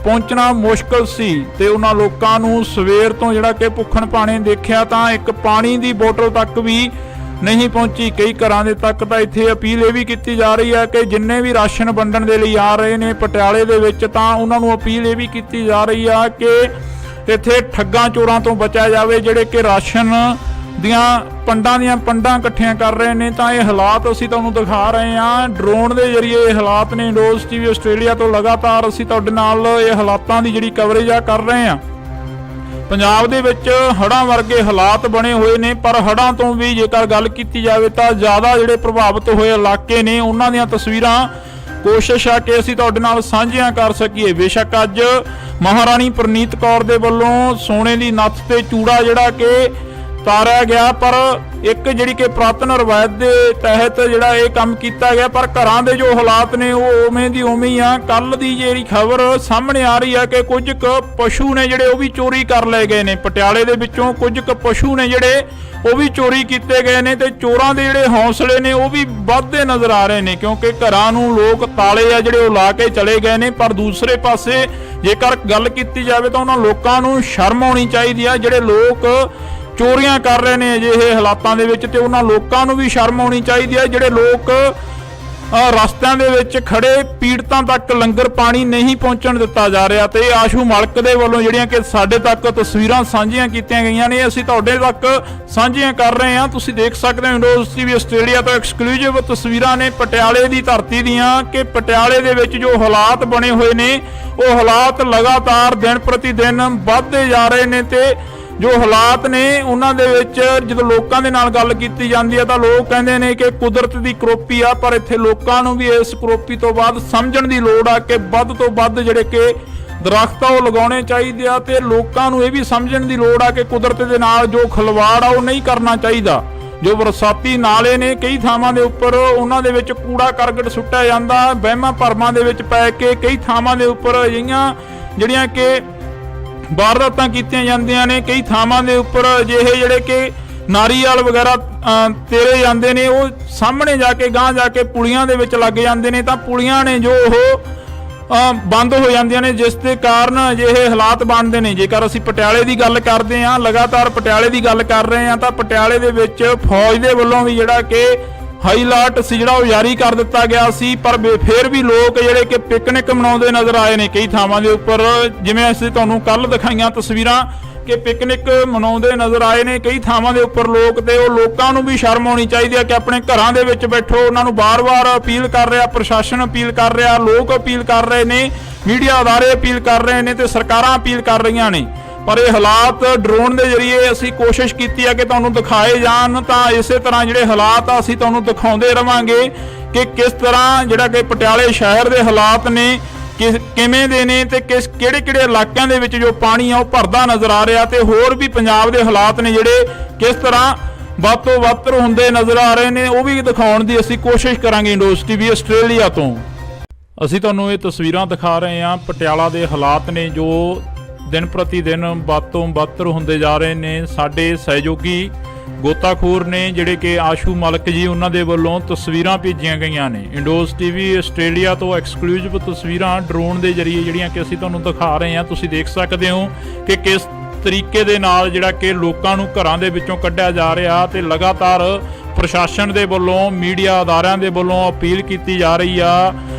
ਪਹੁੰਚਣਾ ਮੁਸ਼ਕਲ ਸੀ। ਤੇ ਉਹਨਾਂ ਲੋਕਾਂ ਨੂੰ ਸਵੇਰ ਤੋਂ ਜਿਹੜਾ ਕਿ ਭੁੱਖਣ ਭਾਣੇ ਦੇਖਿਆ ਤਾਂ ਇੱਕ ਪਾਣੀ ਦੀ ਬੋਤਲ ਤੱਕ ਵੀ ਨਹੀਂ ਪਹੁੰਚੀ। ਕਈ ਘਰਾਂ ਦੇ ਤੱਕ ਤਾਂ ਇੱਥੇ ਅਪੀਲ ਇਹ ਵੀ ਕੀਤੀ ਜਾ ਰਹੀ ਹੈ ਕਿ ਜਿੰਨੇ ਵੀ ਰਾਸ਼ਨ ਵੰਡਣ ਦੇ ਲਈ ਆ ਰਹੇ ਨੇ ਪਟਿਆਲੇ ਦੇ ਵਿੱਚ, ਤਾਂ ਉਹਨਾਂ ਨੂੰ ਅਪੀਲ ਇਹ ਵੀ ਕੀਤੀ ਜਾ ਰਹੀ ਆ ਕਿ ਇੱਥੇ ਠੱਗਾਂ ਚੋਰਾਂ ਤੋਂ ਬਚਿਆ ਜਾਵੇ ਜਿਹੜੇ ਕਿ ਰਾਸ਼ਨ ਦੀਆਂ ਪੰਡਾਂ ਇਕੱਠੀਆਂ ਕਰ ਰਹੇ ਨੇ। ਤਾਂ ਇਹ ਹਾਲਾਤ ਅਸੀਂ ਤੁਹਾਨੂੰ ਦਿਖਾ ਰਹੇ ਹਾਂ ਡਰੋਨ ਦੇ ਜ਼ਰੀਏ। ਇਹ ਹਾਲਾਤ ਨੇ ਇੰਡੋਜ਼ ਟੀਵੀ ਆਸਟ੍ਰੇਲੀਆ ਤੋਂ ਲਗਾਤਾਰ ਅਸੀਂ ਤੁਹਾਡੇ ਨਾਲ ਇਹ ਹਾਲਾਤਾਂ ਦੀ ਜਿਹੜੀ ਕਵਰੇਜ ਆ ਕਰ ਰਹੇ ਹਾਂ। ਪੰਜਾਬ ਦੇ ਵਿੱਚ ਹੜ੍ਹਾਂ ਵਰਗੇ ਹਾਲਾਤ ਬਣੇ ਹੋਏ ਨੇ, ਪਰ ਹੜ੍ਹਾਂ ਤੋਂ ਵੀ ਜੇਕਰ ਗੱਲ ਕੀਤੀ ਜਾਵੇ ਤਾਂ ਜ਼ਿਆਦਾ ਜਿਹੜੇ ਪ੍ਰਭਾਵਿਤ ਹੋਏ ਇਲਾਕੇ ਨੇ ਉਹਨਾਂ ਦੀਆਂ ਤਸਵੀਰਾਂ ਕੋਸ਼ਿਸ਼ ਆ ਕਿ ਅਸੀਂ ਤੁਹਾਡੇ ਨਾਲ ਸਾਂਝੀਆਂ ਕਰ ਸਕੀਏ। ਬੇਸ਼ੱਕ ਅੱਜ ਮਹਾਰਾਣੀ ਪ੍ਰਨੀਤ ਕੌਰ ਦੇ ਵੱਲੋਂ ਸੋਨੇ ਦੀ ਨੱਥ ਤੇ ਚੂੜਾ ਜਿਹੜਾ ਕਿ ਤਾਰਿਆ ਗਿਆ, ਪਰ ਇੱਕ ਜਿਹੜੀ ਕਿ ਪੁਰਾਤਨ ਰਵਾਇਤ ਦੇ ਤਹਿਤ ਜਿਹੜਾ ਇਹ ਕੰਮ ਕੀਤਾ ਗਿਆ, ਪਰ ਘਰਾਂ ਦੇ ਜੋ ਹਾਲਾਤ ਨੇ ਉਹ ਉਵੇਂ ਦੀ ਉਵੇਂ ਹੀ ਆ। ਕੱਲ ਦੀ ਜਿਹੜੀ ਖਬਰ ਸਾਹਮਣੇ ਆ ਰਹੀ ਹੈ ਕਿ ਕੁਝ ਕੁ ਪਸ਼ੂ ਨੇ ਜਿਹੜੇ ਉਹ ਵੀ ਚੋਰੀ ਕਰ ਲਏ ਗਏ ਨੇ। ਪਟਿਆਲੇ ਦੇ ਵਿੱਚੋਂ ਕੁਝ ਕੁ ਪਸ਼ੂ ਨੇ ਜਿਹੜੇ ਉਹ ਵੀ ਚੋਰੀ ਕੀਤੇ ਗਏ ਨੇ, ਤੇ ਚੋਰਾਂ ਦੇ ਜਿਹੜੇ ਹੌਸਲੇ ਨੇ ਉਹ ਵੀ ਵੱਧਦੇ ਨਜ਼ਰ ਆ ਰਹੇ ਨੇ, ਕਿਉਂਕਿ ਘਰਾਂ ਨੂੰ ਲੋਕ ਤਾਲੇ ਆ ਜਿਹੜੇ ਉਹ ਲਾ ਕੇ ਚਲੇ ਗਏ ਨੇ। ਪਰ ਦੂਸਰੇ ਪਾਸੇ ਜੇਕਰ ਗੱਲ ਕੀਤੀ ਜਾਵੇ ਤਾਂ ਉਹਨਾਂ ਲੋਕਾਂ ਨੂੰ ਸ਼ਰਮ ਆਉਣੀ ਚਾਹੀਦੀ ਆ ਜਿਹੜੇ ਲੋਕ ਚੋਰੀਆਂ ਕਰ ਰਹੇ ਨੇ ਅਜਿਹੇ ਹਾਲਾਤਾਂ ਦੇ ਵਿੱਚ, ਤੇ ਉਹਨਾਂ ਲੋਕਾਂ ਨੂੰ ਵੀ ਸ਼ਰਮ ਆਉਣੀ ਚਾਹੀਦੀ ਹੈ ਜਿਹੜੇ ਲੋਕ ਰਸਤਿਆਂ ਦੇ ਵਿੱਚ ਖੜੇ ਪੀੜਤਾਂ ਤੱਕ ਲੰਗਰ ਪਾਣੀ ਨਹੀਂ ਪਹੁੰਚਣ ਦਿੱਤਾ ਜਾ ਰਿਹਾ। ਤੇ ਆਸ਼ੂ ਮਲਕ ਦੇ ਵੱਲੋਂ ਜਿਹੜੀਆਂ ਕਿ ਸਾਡੇ ਤੱਕ ਤਸਵੀਰਾਂ ਸਾਂਝੀਆਂ ਕੀਤੀਆਂ ਗਈਆਂ ਨੇ, ਅਸੀਂ ਤੁਹਾਡੇ ਤੱਕ ਸਾਂਝੀਆਂ ਕਰ ਰਹੇ ਹਾਂ। ਤੁਸੀਂ ਦੇਖ ਸਕਦੇ ਹੋ ਇੰਡੋਜ਼ ਟੀਵੀ ਆਸਟ੍ਰੇਲੀਆ ਤੋਂ ਐਕਸਕਲੂਸਿਵ ਤਸਵੀਰਾਂ ਨੇ ਪਟਿਆਲੇ ਦੀ ਧਰਤੀ ਦੀਆਂ, ਕਿ ਪਟਿਆਲੇ ਦੇ ਵਿੱਚ ਜੋ ਹਾਲਾਤ ਬਣੇ ਹੋਏ ਨੇ ਉਹ ਹਾਲਾਤ ਲਗਾਤਾਰ ਦਿਨ ਪ੍ਰਤੀ ਦਿਨ ਵੱਧਦੇ ਜਾ ਰਹੇ ਨੇ। ਤੇ ਜੋ ਹਾਲਾਤ ਨੇ ਉਹਨਾਂ ਦੇ ਵਿੱਚ ਜਦੋਂ ਲੋਕਾਂ ਦੇ ਨਾਲ ਗੱਲ ਕੀਤੀ ਜਾਂਦੀ ਹੈ ਤਾਂ ਲੋਕ ਕਹਿੰਦੇ ਨੇ ਕਿ ਕੁਦਰਤ ਦੀ ਕਰੋਪੀ ਆ, ਪਰ ਇੱਥੇ ਲੋਕਾਂ ਨੂੰ ਵੀ ਇਸ ਕਰੋਪੀ ਤੋਂ ਬਾਅਦ ਸਮਝਣ ਦੀ ਲੋੜ ਆ ਕਿ ਵੱਧ ਤੋਂ ਵੱਧ ਜਿਹੜੇ ਕਿ ਦਰਖਤ ਆ ਉਹ ਲਗਾਉਣੇ ਚਾਹੀਦੇ ਆ, ਤੇ ਲੋਕਾਂ ਨੂੰ ਇਹ ਵੀ ਸਮਝਣ ਦੀ ਲੋੜ ਆ ਕਿ ਕੁਦਰਤ ਦੇ ਨਾਲ ਜੋ ਖਿਲਵਾੜ ਆ ਉਹ ਨਹੀਂ ਕਰਨਾ ਚਾਹੀਦਾ। ਜੋ ਬਰਸਾਤੀ ਨਾਲੇ ਨੇ ਕਈ ਥਾਵਾਂ ਦੇ ਉੱਪਰ ਉਹਨਾਂ ਦੇ ਵਿੱਚ ਕੂੜਾ ਕਰਕਟ ਸੁੱਟਿਆ ਜਾਂਦਾ, ਵਹਿਮਾਂ ਭਰਮਾਂ ਦੇ ਵਿੱਚ ਪੈ ਕੇ ਕਈ ਥਾਵਾਂ ਦੇ ਉੱਪਰ ਅਜਿਹੀਆਂ ਜਿਹੜੀਆਂ ਕਿ ਵਾਰਦਾਤਾਂ ਕੀਤੀਆਂ ਜਾਂਦੀਆਂ ਨੇ। ਕਈ ਥਾਵਾਂ ਦੇ ਉੱਪਰ ਅਜਿਹੇ ਜਿਹੜੇ ਕਿ ਨਾਰੀਅਲ ਵਗੈਰਾ ਤੇਰੇ ਜਾਂਦੇ ਨੇ, ਉਹ ਸਾਹਮਣੇ ਜਾ ਕੇ ਗਾਂਹ ਜਾ ਕੇ ਪੁਲੀਆਂ ਦੇ ਵਿੱਚ ਲੱਗ ਜਾਂਦੇ ਨੇ, ਤਾਂ ਪੁਲੀਆਂ ਨੇ ਜੋ ਉਹ ਬੰਦ ਹੋ ਜਾਂਦੀਆਂ ਨੇ, ਜਿਸ ਦੇ ਕਾਰਨ ਅਜਿਹੇ ਹਾਲਾਤ ਬਣਦੇ ਨੇ। ਜੇਕਰ ਅਸੀਂ ਪਟਿਆਲੇ ਦੀ ਗੱਲ ਕਰਦੇ ਹਾਂ, ਲਗਾਤਾਰ ਪਟਿਆਲੇ ਦੀ ਗੱਲ ਕਰ ਰਹੇ ਹਾਂ, ਤਾਂ ਪਟਿਆਲੇ ਦੇ ਵਿੱਚ ਫੌਜ ਦੇ ਵੱਲੋਂ ਵੀ ਜਿਹੜਾ ਕਿ ਹਾਈ ਅਲਰਟ ਸੀ ਜਿਹੜਾ ਉਹ ਜਾਰੀ ਕਰ ਦਿੱਤਾ ਗਿਆ ਸੀ, ਪਰ ਫਿਰ ਵੀ ਲੋਕ ਜਿਹੜੇ ਕਿ ਪਿਕਨਿਕ ਮਨਾਉਂਦੇ ਨਜ਼ਰ ਆਏ ਨੇ ਕਈ ਥਾਵਾਂ ਦੇ ਉੱਪਰ। ਜਿਵੇਂ ਅਸੀਂ ਤੁਹਾਨੂੰ ਕੱਲ ਦਿਖਾਈਆਂ ਤਸਵੀਰਾਂ ਕਿ ਪਿਕਨਿਕ ਮਨਾਉਂਦੇ ਨਜ਼ਰ ਆਏ ਨੇ ਕਈ ਥਾਵਾਂ ਦੇ ਉੱਪਰ ਲੋਕ, ਤੇ ਉਹ ਲੋਕਾਂ ਨੂੰ ਵੀ ਸ਼ਰਮ ਆਉਣੀ ਚਾਹੀਦੀ ਹੈ ਕਿ ਆਪਣੇ ਘਰਾਂ ਦੇ ਵਿੱਚ ਬੈਠੋ। ਉਹਨਾਂ ਨੂੰ ਬਾਰ-ਬਾਰ ਅਪੀਲ ਕਰ ਰਿਹਾ, ਪ੍ਰਸ਼ਾਸਨ ਅਪੀਲ ਕਰ ਰਿਹਾ, ਲੋਕ ਅਪੀਲ ਕਰ ਰਹੇ ਨੇ, ਮੀਡੀਆ ਅਦਾਰੇ ਅਪੀਲ ਕਰ ਰਹੇ ਨੇ, ਤੇ ਸਰਕਾਰਾਂ ਅਪੀਲ ਕਰ ਰਹੀਆਂ ਨੇ। ਪਰ ਇਹ ਹਾਲਾਤ ਡਰੋਨ ਦੇ ਜ਼ਰੀਏ ਅਸੀਂ ਕੋਸ਼ਿਸ਼ ਕੀਤੀ ਹੈ ਕਿ ਤੁਹਾਨੂੰ ਦਿਖਾਏ ਜਾਣ, ਤਾਂ ਇਸੇ ਤਰ੍ਹਾਂ ਜਿਹੜੇ ਹਾਲਾਤ ਆ ਅਸੀਂ ਤੁਹਾਨੂੰ ਦਿਖਾਉਂਦੇ ਰਵਾਂਗੇ ਕਿ ਕਿਸ ਤਰ੍ਹਾਂ ਜਿਹੜਾ ਕਿ ਪਟਿਆਲੇ ਸ਼ਹਿਰ ਦੇ ਹਾਲਾਤ ਨੇ ਕਿਵੇਂ ਦੇ ਨੇ, ਤੇ ਕਿਹੜੇ ਇਲਾਕਿਆਂ ਦੇ ਵਿੱਚ ਜੋ ਪਾਣੀ ਆ ਉਹ ਭਰਦਾ ਨਜ਼ਰ ਆ ਰਿਹਾ, ਤੇ ਹੋਰ ਵੀ ਪੰਜਾਬ ਦੇ ਹਾਲਾਤ ਨੇ ਜਿਹੜੇ ਕਿਸ ਤਰ੍ਹਾਂ ਵੱਧ ਤੋਂ ਵੱਧ ਹੁੰਦੇ ਨਜ਼ਰ ਆ ਰਹੇ ਨੇ, ਉਹ ਵੀ ਦਿਖਾਉਣ ਦੀ ਅਸੀਂ ਕੋਸ਼ਿਸ਼ ਕਰਾਂਗੇ। ਇੰਡੋਜ਼ ਟੀਵੀ ਆਸਟ੍ਰੇਲੀਆ ਤੋਂ ਅਸੀਂ ਤੁਹਾਨੂੰ ਇਹ ਤਸਵੀਰਾਂ ਦਿਖਾ ਰਹੇ ਹਾਂ ਪਟਿਆਲਾ ਦੇ ਹਾਲਾਤ ਨੇ ਜੋ ਦਿਨ ਪ੍ਰਤੀ ਦਿਨ ਵੱਧ ਤੋਂ ਵੱਧ ਹੁੰਦੇ ਜਾ ਰਹੇ ਨੇ। ਸਾਡੇ ਸਹਿਯੋਗੀ ਗੋਤਾਖੋਰ ਨੇ ਜਿਹੜੇ ਕਿ ਆਸ਼ੂ ਮਲਕ ਜੀ, ਉਹਨਾਂ ਦੇ ਵੱਲੋਂ ਤਸਵੀਰਾਂ ਭੇਜੀਆਂ ਗਈਆਂ ਨੇ। ਇੰਡੋਜ਼ ਟੀਵੀ ਆਸਟ੍ਰੇਲੀਆ ਤੋਂ ਐਕਸਕਲੂਸਿਵ ਤਸਵੀਰਾਂ ਡਰੋਨ ਦੇ ਜ਼ਰੀਏ ਜਿਹੜੀਆਂ ਕਿ ਅਸੀਂ ਤੁਹਾਨੂੰ ਦਿਖਾ ਰਹੇ ਹਾਂ। ਤੁਸੀਂ ਦੇਖ ਸਕਦੇ ਹੋ ਕਿ ਕਿਸ ਤਰੀਕੇ ਦੇ ਨਾਲ ਜਿਹੜਾ ਕਿ ਲੋਕਾਂ ਨੂੰ ਘਰਾਂ ਦੇ ਵਿੱਚੋਂ ਕੱਢਿਆ ਜਾ ਰਿਹਾ, ਤੇ ਲਗਾਤਾਰ ਪ੍ਰਸ਼ਾਸਨ ਦੇ ਵੱਲੋਂ ਮੀਡੀਆ ਅਦਾਰਿਆਂ ਦੇ ਵੱਲੋਂ ਅਪੀਲ ਕੀਤੀ ਜਾ ਰਹੀ ਆ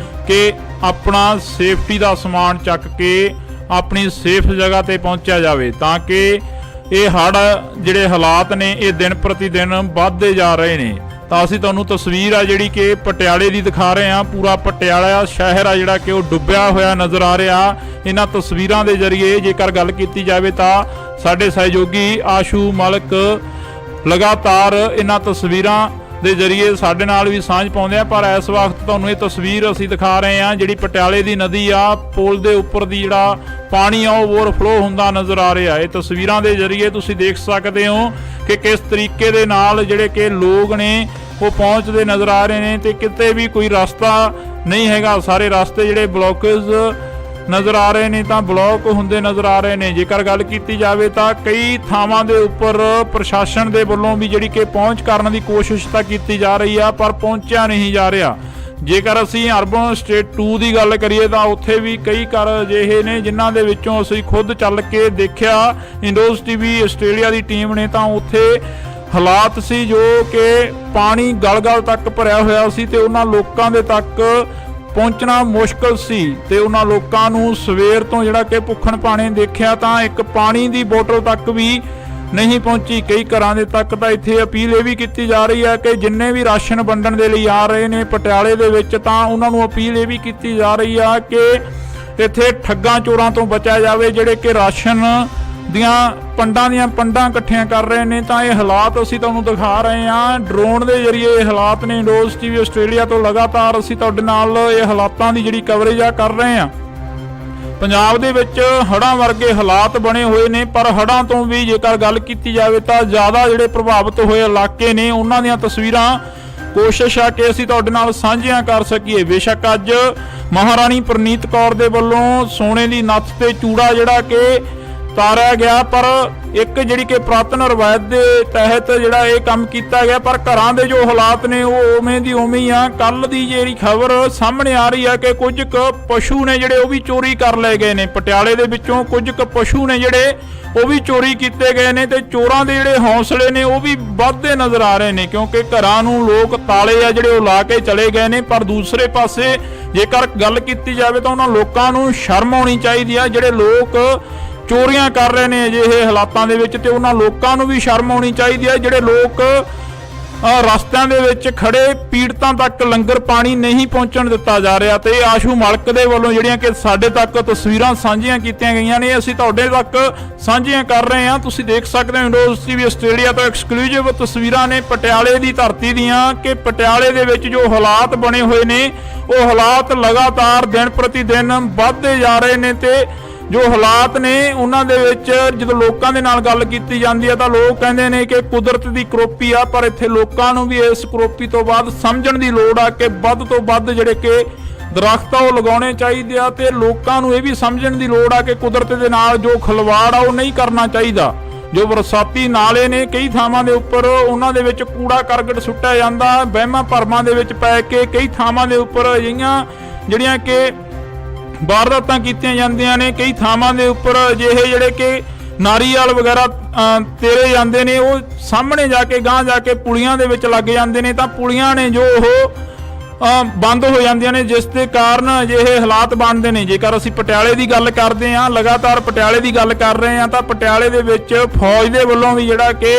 ਕਿ ਆਪਣਾ ਸੇਫਟੀ ਦਾ ਸਮਾਨ ਚੱਕ ਕੇ ਆਪਣੀ ਸੇਫ ਜਗ੍ਹਾ ਤੇ ਪਹੁੰਚਿਆ ਜਾਵੇ, ਤਾਂ ਕਿ ਇਹ ਹੜ੍ਹ ਜਿਹੜੇ ਹਾਲਾਤ ਨੇ ਇਹ ਦਿਨ ਪ੍ਰਤੀ ਦਿਨ ਵੱਧਦੇ ਜਾ ਰਹੇ ਨੇ। ਤਾਂ ਅਸੀਂ ਤੁਹਾਨੂੰ ਤਸਵੀਰ ਆ ਜਿਹੜੀ ਕਿ ਪਟਿਆਲੇ ਦੀ ਦਿਖਾ ਰਹੇ ਹਾਂ। ਪੂਰਾ ਪਟਿਆਲਾ ਸ਼ਹਿਰ ਆ ਜਿਹੜਾ ਕਿ ਉਹ ਡੁੱਬਿਆ ਹੋਇਆ ਨਜ਼ਰ ਆ ਰਿਹਾ ਇਹਨਾਂ ਤਸਵੀਰਾਂ ਦੇ ਜ਼ਰੀਏ। ਜੇਕਰ ਗੱਲ ਕੀਤੀ ਜਾਵੇ ਤਾਂ ਸਾਡੇ ਸਹਿਯੋਗੀ ਆਸ਼ੂ ਮਲਕ ਲਗਾਤਾਰ ਇਹਨਾਂ ਤਸਵੀਰਾਂ ਦੇ ਜ਼ਰੀਏ ਸਾਡੇ ਨਾਲ ਵੀ ਸਾਂਝ ਪਾਉਂਦੇ ਆ, ਪਰ ਇਸ ਵਕਤ ਤੁਹਾਨੂੰ ਇਹ ਤਸਵੀਰ ਅਸੀਂ ਦਿਖਾ ਰਹੇ ਹਾਂ ਜਿਹੜੀ ਪਟਿਆਲੇ ਦੀ ਨਦੀ ਆ, ਪੁਲ ਦੇ ਉੱਪਰ ਦੀ ਜਿਹੜਾ ਪਾਣੀ ਆ ਉਹ ਓਵਰਫਲੋ ਹੁੰਦਾ ਨਜ਼ਰ ਆ ਰਿਹਾ। ਇਹ ਤਸਵੀਰਾਂ ਦੇ ਜ਼ਰੀਏ ਤੁਸੀਂ ਦੇਖ ਸਕਦੇ ਹੋ ਕਿ ਕਿਸ ਤਰੀਕੇ ਦੇ ਨਾਲ ਜਿਹੜੇ ਕਿ ਲੋਕ ਨੇ ਉਹ ਪਹੁੰਚਦੇ ਨਜ਼ਰ ਆ ਰਹੇ ਨੇ, ਤੇ ਕਿਤੇ ਵੀ ਕੋਈ ਰਸਤਾ ਨਹੀਂ ਹੈਗਾ। ਸਾਰੇ ਰਸਤੇ ਜਿਹੜੇ ਬਲੌਕੇਜ ਨਜ਼ਰ ਆ ਰਹੇ ਨੇ, ਤਾਂ ਬਲੌਕ ਹੁੰਦੇ ਨਜ਼ਰ ਆ ਰਹੇ ਨੇ। ਜੇਕਰ ਗੱਲ ਕੀਤੀ ਜਾਵੇ ਤਾਂ ਕਈ ਥਾਵਾਂ ਦੇ ਉੱਪਰ ਪ੍ਰਸ਼ਾਸਨ ਦੇ ਵੱਲੋਂ ਵੀ ਜਿਹੜੀ ਕਿ ਪਹੁੰਚ ਕਰਨ ਦੀ ਕੋਸ਼ਿਸ਼ ਤਾਂ ਕੀਤੀ ਜਾ ਰਹੀ ਆ, ਪਰ ਪਹੁੰਚਿਆ ਨਹੀਂ ਜਾ ਰਿਹਾ। ਜੇਕਰ ਅਸੀਂ ਅਰਬਨ ਸਟੇਟ 2 ਦੀ ਗੱਲ ਕਰੀਏ ਤਾਂ ਉੱਥੇ ਵੀ ਕਈ ਘਰ ਅਜਿਹੇ ਨੇ ਜਿਨ੍ਹਾਂ ਦੇ ਵਿੱਚੋਂ ਅਸੀਂ ਖੁਦ ਚੱਲ ਕੇ ਦੇਖਿਆ, ਇੰਡੋਜ਼ ਟੀਵੀ ਆਸਟ੍ਰੇਲੀਆ ਦੀ ਟੀਮ ਨੇ, ਤਾਂ ਉੱਥੇ ਹਾਲਾਤ ਸੀ ਜੋ ਕਿ ਪਾਣੀ ਗਲ-ਗਲ ਤੱਕ ਭਰਿਆ ਹੋਇਆ ਸੀ, ਤੇ ਉਹਨਾਂ ਲੋਕਾਂ ਦੇ ਤੱਕ ਪਹੁੰਚਣਾ ਮੁਸ਼ਕਲ ਸੀ। ਤੇ ਉਹਨਾਂ ਲੋਕਾਂ ਨੂੰ ਸਵੇਰ ਤੋਂ ਜਿਹੜਾ ਕਿ ਭੁੱਖਣ ਭਾਣੇ ਦੇਖਿਆ ਤਾਂ ਇੱਕ ਪਾਣੀ ਦੀ ਬੋਤਲ ਤੱਕ ਵੀ नहीं पहुंची। कई घरां दे तक तां इत्थे अपील ये भी की जा रही है कि जिन्ने भी राशन वंडण दे लई आ रहे ने पटियाले दे विच तां उन्हां नूं अपील ये भी की जा रही है कि इत्थे ठग्गां चोरां तो बचिया जावे जिहड़े कि राशन ਦੀਆਂ ਪੰਡਾਂ ਇਕੱਠੀਆਂ ਕਰ ਰਹੇ ਨੇ। ਤਾਂ ਇਹ ਹਾਲਾਤ ਅਸੀਂ ਤੁਹਾਨੂੰ ਦਿਖਾ ਰਹੇ ਹਾਂ ਡਰੋਨ ਦੇ ਜ਼ਰੀਏ। ਇਹ ਹਾਲਾਤ ਨੇ ਇੰਡੋਜ਼ ਟੀਵੀ ਆਸਟ੍ਰੇਲੀਆ ਤੋਂ ਲਗਾਤਾਰ ਅਸੀਂ ਤੁਹਾਡੇ ਨਾਲ ਇਹ ਹਾਲਾਤਾਂ ਦੀ ਜਿਹੜੀ ਕਵਰੇਜ ਆ ਕਰ ਰਹੇ ਹਾਂ। ਪੰਜਾਬ ਦੇ ਵਿੱਚ ਹੜ੍ਹਾਂ ਵਰਗੇ ਹਾਲਾਤ ਬਣੇ ਹੋਏ ਨੇ, ਪਰ ਹੜ੍ਹਾਂ ਤੋਂ ਵੀ ਜੇਕਰ ਗੱਲ ਕੀਤੀ ਜਾਵੇ ਤਾਂ ਜ਼ਿਆਦਾ ਜਿਹੜੇ ਪ੍ਰਭਾਵਿਤ ਹੋਏ ਇਲਾਕੇ ਨੇ ਉਹਨਾਂ ਦੀਆਂ ਤਸਵੀਰਾਂ ਕੋਸ਼ਿਸ਼ ਆ ਕਿ ਅਸੀਂ ਤੁਹਾਡੇ ਨਾਲ ਸਾਂਝੀਆਂ ਕਰ ਸਕੀਏ। ਬੇਸ਼ੱਕ ਅੱਜ ਮਹਾਰਾਣੀ ਪ੍ਰਨੀਤ ਕੌਰ ਦੇ ਵੱਲੋਂ ਸੋਨੇ ਦੀ ਨੱਥ ਤੇ ਚੂੜਾ ਜਿਹੜਾ ਕਿ ਤਾਰਿਆ ਗਿਆ, ਪਰ ਇੱਕ ਜਿਹੜੀ ਕਿ ਪੁਰਾਤਨ ਰਵਾਇਤ ਦੇ ਤਹਿਤ ਜਿਹੜਾ ਇਹ ਕੰਮ ਕੀਤਾ ਗਿਆ, ਪਰ ਘਰਾਂ ਦੇ ਜੋ ਹਾਲਾਤ ਨੇ ਉਹ ਉਵੇਂ ਦੀ ਉਵੇਂ ਹੀ ਆ। ਕੱਲ ਦੀ ਜਿਹੜੀ ਖਬਰ ਸਾਹਮਣੇ ਆ ਰਹੀ ਹੈ ਕਿ ਕੁਝ ਕੁ ਪਸ਼ੂ ਨੇ ਜਿਹੜੇ ਉਹ ਵੀ ਚੋਰੀ ਕਰ ਲਏ ਗਏ ਨੇ। ਪਟਿਆਲੇ ਦੇ ਵਿੱਚੋਂ ਕੁਝ ਕੁ ਪਸ਼ੂ ਨੇ ਜਿਹੜੇ ਉਹ ਵੀ ਚੋਰੀ ਕੀਤੇ ਗਏ ਨੇ ਤੇ ਚੋਰਾਂ ਦੇ ਜਿਹੜੇ ਹੌਸਲੇ ਨੇ ਉਹ ਵੀ ਵੱਧਦੇ ਨਜ਼ਰ ਆ ਰਹੇ ਨੇ, ਕਿਉਂਕਿ ਘਰਾਂ ਨੂੰ ਲੋਕ ਤਾਲੇ ਆ ਜਿਹੜੇ ਉਹ ਲਾ ਕੇ ਚਲੇ ਗਏ ਨੇ। ਪਰ ਦੂਸਰੇ ਪਾਸੇ ਜੇਕਰ ਗੱਲ ਕੀਤੀ ਜਾਵੇ ਤਾਂ ਉਹਨਾਂ ਲੋਕਾਂ ਨੂੰ ਸ਼ਰਮ ਆਉਣੀ ਚਾਹੀਦੀ ਆ ਜਿਹੜੇ ਲੋਕ ਚੋਰੀਆਂ ਕਰ ਰਹੇ ਨੇ ਅਜਿਹੇ ਹਾਲਾਤਾਂ ਦੇ ਵਿੱਚ, ਤੇ ਉਹਨਾਂ ਲੋਕਾਂ ਨੂੰ ਵੀ ਸ਼ਰਮ ਆਉਣੀ ਚਾਹੀਦੀ ਹੈ ਜਿਹੜੇ ਲੋਕ ਰਸਤਿਆਂ ਦੇ ਵਿੱਚ ਖੜੇ ਪੀੜਤਾਂ ਤੱਕ ਲੰਗਰ ਪਾਣੀ ਨਹੀਂ ਪਹੁੰਚਣ ਦਿੱਤਾ ਜਾ ਰਿਹਾ। ਤੇ ਆਸ਼ੂ ਮਲਕ ਦੇ ਵੱਲੋਂ ਜਿਹੜੀਆਂ ਕਿ ਸਾਡੇ ਤੱਕ ਤਸਵੀਰਾਂ ਸਾਂਝੀਆਂ ਕੀਤੀਆਂ ਗਈਆਂ ਨੇ ਅਸੀਂ ਤੁਹਾਡੇ ਤੱਕ ਸਾਂਝੀਆਂ ਕਰ ਰਹੇ ਹਾਂ। ਤੁਸੀਂ ਦੇਖ ਸਕਦੇ ਹੋ ਇੰਡੋਜ਼ ਟੀਵੀ ਆਸਟ੍ਰੇਲੀਆ ਤੋਂ ਐਕਸਕਲੂਸਿਵ ਤਸਵੀਰਾਂ ਨੇ ਪਟਿਆਲੇ ਦੀ ਧਰਤੀ ਦੀਆਂ ਕਿ ਪਟਿਆਲੇ ਦੇ ਵਿੱਚ ਜੋ ਹਾਲਾਤ ਬਣੇ ਹੋਏ ਨੇ ਉਹ ਹਾਲਾਤ ਲਗਾਤਾਰ ਦਿਨ ਪ੍ਰਤੀ ਦਿਨ ਵੱਧਦੇ ਜਾ ਰਹੇ ਨੇ। ਤੇ ਜੋ ਹਾਲਾਤ ਨੇ ਉਹਨਾਂ ਦੇ ਵਿੱਚ ਜਦੋਂ ਲੋਕਾਂ ਦੇ ਨਾਲ ਗੱਲ ਕੀਤੀ ਜਾਂਦੀ ਹੈ ਤਾਂ ਲੋਕ ਕਹਿੰਦੇ ਨੇ ਕਿ ਕੁਦਰਤ ਦੀ ਕਰੋਪੀ ਆ, ਪਰ ਇੱਥੇ ਲੋਕਾਂ ਨੂੰ ਵੀ ਇਸ ਕਰੋਪੀ ਤੋਂ ਬਾਅਦ ਸਮਝਣ ਦੀ ਲੋੜ ਆ ਕਿ ਵੱਧ ਤੋਂ ਵੱਧ ਜਿਹੜੇ ਕਿ ਦਰਖਤ ਆ ਉਹ ਲਗਾਉਣੇ ਚਾਹੀਦੇ ਆ, ਤੇ ਲੋਕਾਂ ਨੂੰ ਇਹ ਵੀ ਸਮਝਣ ਦੀ ਲੋੜ ਆ ਕਿ ਕੁਦਰਤ ਦੇ ਨਾਲ ਜੋ ਖਿਲਵਾੜ ਆ ਉਹ ਨਹੀਂ ਕਰਨਾ ਚਾਹੀਦਾ। ਜੋ ਬਰਸਾਤੀ ਨਾਲੇ ਨੇ ਕਈ ਥਾਵਾਂ ਦੇ ਉੱਪਰ ਉਹਨਾਂ ਦੇ ਵਿੱਚ ਕੂੜਾ ਕਰਕਟ ਸੁੱਟਿਆ ਜਾਂਦਾ, ਵਹਿਮਾਂ ਭਰਮਾਂ ਦੇ ਵਿੱਚ ਪੈ ਕੇ ਕਈ ਥਾਵਾਂ ਦੇ ਉੱਪਰ ਅਜਿਹੀਆਂ ਜਿਹੜੀਆਂ ਕਿ ਵਾਰਦਾਤਾਂ ਕੀਤੀਆਂ ਜਾਂਦੀਆਂ ਨੇ। ਕਈ ਥਾਵਾਂ ਦੇ ਉੱਪਰ ਅਜਿਹੇ ਜਿਹੜੇ ਕਿ ਨਾਰੀਅਲ ਵਗੈਰਾ ਤੇਰੇ ਜਾਂਦੇ ਨੇ, ਉਹ ਸਾਹਮਣੇ ਜਾ ਕੇ ਗਾਂਹ ਜਾ ਕੇ ਪੁਲੀਆਂ ਦੇ ਵਿੱਚ ਲੱਗ ਜਾਂਦੇ ਨੇ, ਤਾਂ ਪੁਲੀਆਂ ਨੇ ਜੋ ਉਹ ਬੰਦ ਹੋ ਜਾਂਦੀਆਂ ਨੇ, ਜਿਸ ਦੇ ਕਾਰਨ ਅਜਿਹੇ ਹਾਲਾਤ ਬਣਦੇ ਨੇ। ਜੇਕਰ ਅਸੀਂ ਪਟਿਆਲੇ ਦੀ ਗੱਲ ਕਰਦੇ ਹਾਂ, ਲਗਾਤਾਰ ਪਟਿਆਲੇ ਦੀ ਗੱਲ ਕਰ ਰਹੇ ਹਾਂ, ਤਾਂ ਪਟਿਆਲੇ ਦੇ ਵਿੱਚ ਫੌਜ ਦੇ ਵੱਲੋਂ ਵੀ ਜਿਹੜਾ ਕਿ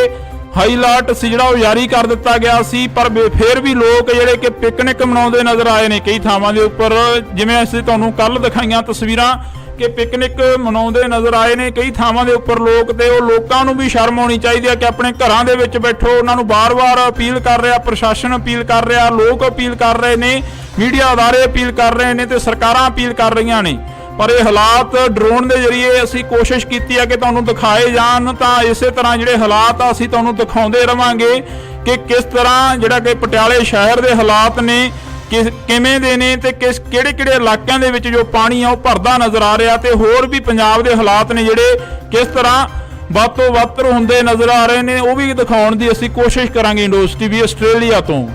ਹਾਈ ਅਲਰਟ ਸੀ ਜਿਹੜਾ ਉਹ ਜਾਰੀ ਕਰ ਦਿੱਤਾ ਗਿਆ ਸੀ, ਪਰ ਫਿਰ ਵੀ ਲੋਕ ਜਿਹੜੇ ਕਿ ਪਿਕਨਿਕ ਮਨਾਉਂਦੇ ਨਜ਼ਰ ਆਏ ਨੇ ਕਈ ਥਾਵਾਂ ਦੇ ਉੱਪਰ। ਜਿਵੇਂ ਅਸੀਂ ਤੁਹਾਨੂੰ ਕੱਲ ਦਿਖਾਈਆਂ ਤਸਵੀਰਾਂ ਕਿ ਪਿਕਨਿਕ ਮਨਾਉਂਦੇ ਨਜ਼ਰ ਆਏ ਨੇ ਕਈ ਥਾਵਾਂ ਦੇ ਉੱਪਰ ਲੋਕ, ਤੇ ਉਹ ਲੋਕਾਂ ਨੂੰ ਵੀ ਸ਼ਰਮ ਆਉਣੀ ਚਾਹੀਦੀ ਹੈ ਕਿ ਆਪਣੇ ਘਰਾਂ ਦੇ ਵਿੱਚ ਬੈਠੋ। ਉਹਨਾਂ ਨੂੰ ਬਾਰ-ਬਾਰ ਅਪੀਲ ਕਰ ਰਿਹਾ, ਪ੍ਰਸ਼ਾਸਨ ਅਪੀਲ ਕਰ ਰਿਹਾ, ਲੋਕ ਅਪੀਲ ਕਰ ਰਹੇ ਨੇ, ਮੀਡੀਆ ਅਦਾਰੇ ਅਪੀਲ ਕਰ ਰਹੇ ਨੇ ਤੇ ਸਰਕਾਰਾਂ ਅਪੀਲ ਕਰ ਰਹੀਆਂ ਨੇ। ਪਰ ਇਹ ਹਾਲਾਤ ਡਰੋਨ ਦੇ ਜ਼ਰੀਏ ਅਸੀਂ ਕੋਸ਼ਿਸ਼ ਕੀਤੀ ਹੈ ਕਿ ਤੁਹਾਨੂੰ ਦਿਖਾਏ ਜਾਣ, ਤਾਂ ਇਸੇ ਤਰ੍ਹਾਂ ਜਿਹੜੇ ਹਾਲਾਤ ਆ ਅਸੀਂ ਤੁਹਾਨੂੰ ਦਿਖਾਉਂਦੇ ਰਵਾਂਗੇ ਕਿ ਕਿਸ ਤਰ੍ਹਾਂ ਜਿਹੜਾ ਕਿ ਪਟਿਆਲੇ ਸ਼ਹਿਰ ਦੇ ਹਾਲਾਤ ਨੇ ਕਿਵੇਂ ਦੇ ਨੇ, ਤੇ ਕਿਹੜੇ ਇਲਾਕਿਆਂ ਦੇ ਵਿੱਚ ਜੋ ਪਾਣੀ ਆ ਉਹ ਭਰਦਾ ਨਜ਼ਰ ਆ ਰਿਹਾ, ਤੇ ਹੋਰ ਵੀ ਪੰਜਾਬ ਦੇ ਹਾਲਾਤ ਨੇ ਜਿਹੜੇ ਕਿਸ ਤਰ੍ਹਾਂ ਵੱਧ ਤੋਂ ਵੱਧ ਹੁੰਦੇ ਨਜ਼ਰ ਆ ਰਹੇ ਨੇ, ਉਹ ਵੀ ਦਿਖਾਉਣ ਦੀ ਅਸੀਂ ਕੋਸ਼ਿਸ਼ ਕਰਾਂਗੇ। ਇੰਡੋਜ਼ ਟੀਵੀ ਆਸਟ੍ਰੇਲੀਆ ਤੋਂ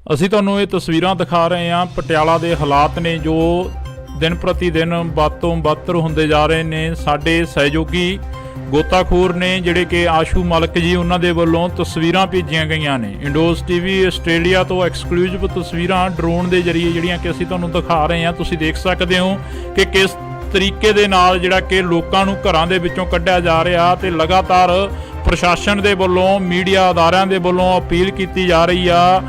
ਅਸੀਂ ਤੁਹਾਨੂੰ ਇਹ ਤਸਵੀਰਾਂ ਦਿਖਾ ਰਹੇ ਹਾਂ ਪਟਿਆਲਾ ਦੇ ਹਾਲਾਤ ਨੇ ਜੋ ਦਿਨ ਪ੍ਰਤੀ ਦਿਨ ਵੱਧ ਤੋਂ ਵੱਧ ਹੁੰਦੇ ਜਾ ਰਹੇ ਨੇ। ਸਾਡੇ ਸਹਿਯੋਗੀ ਗੋਤਾਖੋਰ ਨੇ ਜਿਹੜੇ ਕਿ ਆਸ਼ੂ ਮਲਕ ਜੀ, ਉਹਨਾਂ ਦੇ ਵੱਲੋਂ ਤਸਵੀਰਾਂ ਭੇਜੀਆਂ ਗਈਆਂ ਨੇ ਇੰਡੋਜ਼ ਟੀਵੀ ਆਸਟ੍ਰੇਲੀਆ ਤੋਂ ਐਕਸਕਲੂਸਿਵ ਤਸਵੀਰਾਂ ਡਰੋਨ ਦੇ ਜ਼ਰੀਏ ਜਿਹੜੀਆਂ ਕਿ ਅਸੀਂ ਤੁਹਾਨੂੰ ਦਿਖਾ ਰਹੇ ਹਾਂ। ਤੁਸੀਂ ਦੇਖ ਸਕਦੇ ਹੋ ਕਿ ਕਿਸ ਤਰੀਕੇ ਦੇ ਨਾਲ ਜਿਹੜਾ ਕਿ ਲੋਕਾਂ ਨੂੰ ਘਰਾਂ ਦੇ ਵਿੱਚੋਂ ਕੱਢਿਆ ਜਾ ਰਿਹਾ, ਤੇ ਲਗਾਤਾਰ ਪ੍ਰਸ਼ਾਸਨ ਦੇ ਵੱਲੋਂ ਮੀਡੀਆ ਅਦਾਰਿਆਂ ਦੇ ਵੱਲੋਂ ਅਪੀਲ ਕੀਤੀ ਜਾ ਰਹੀ ਆ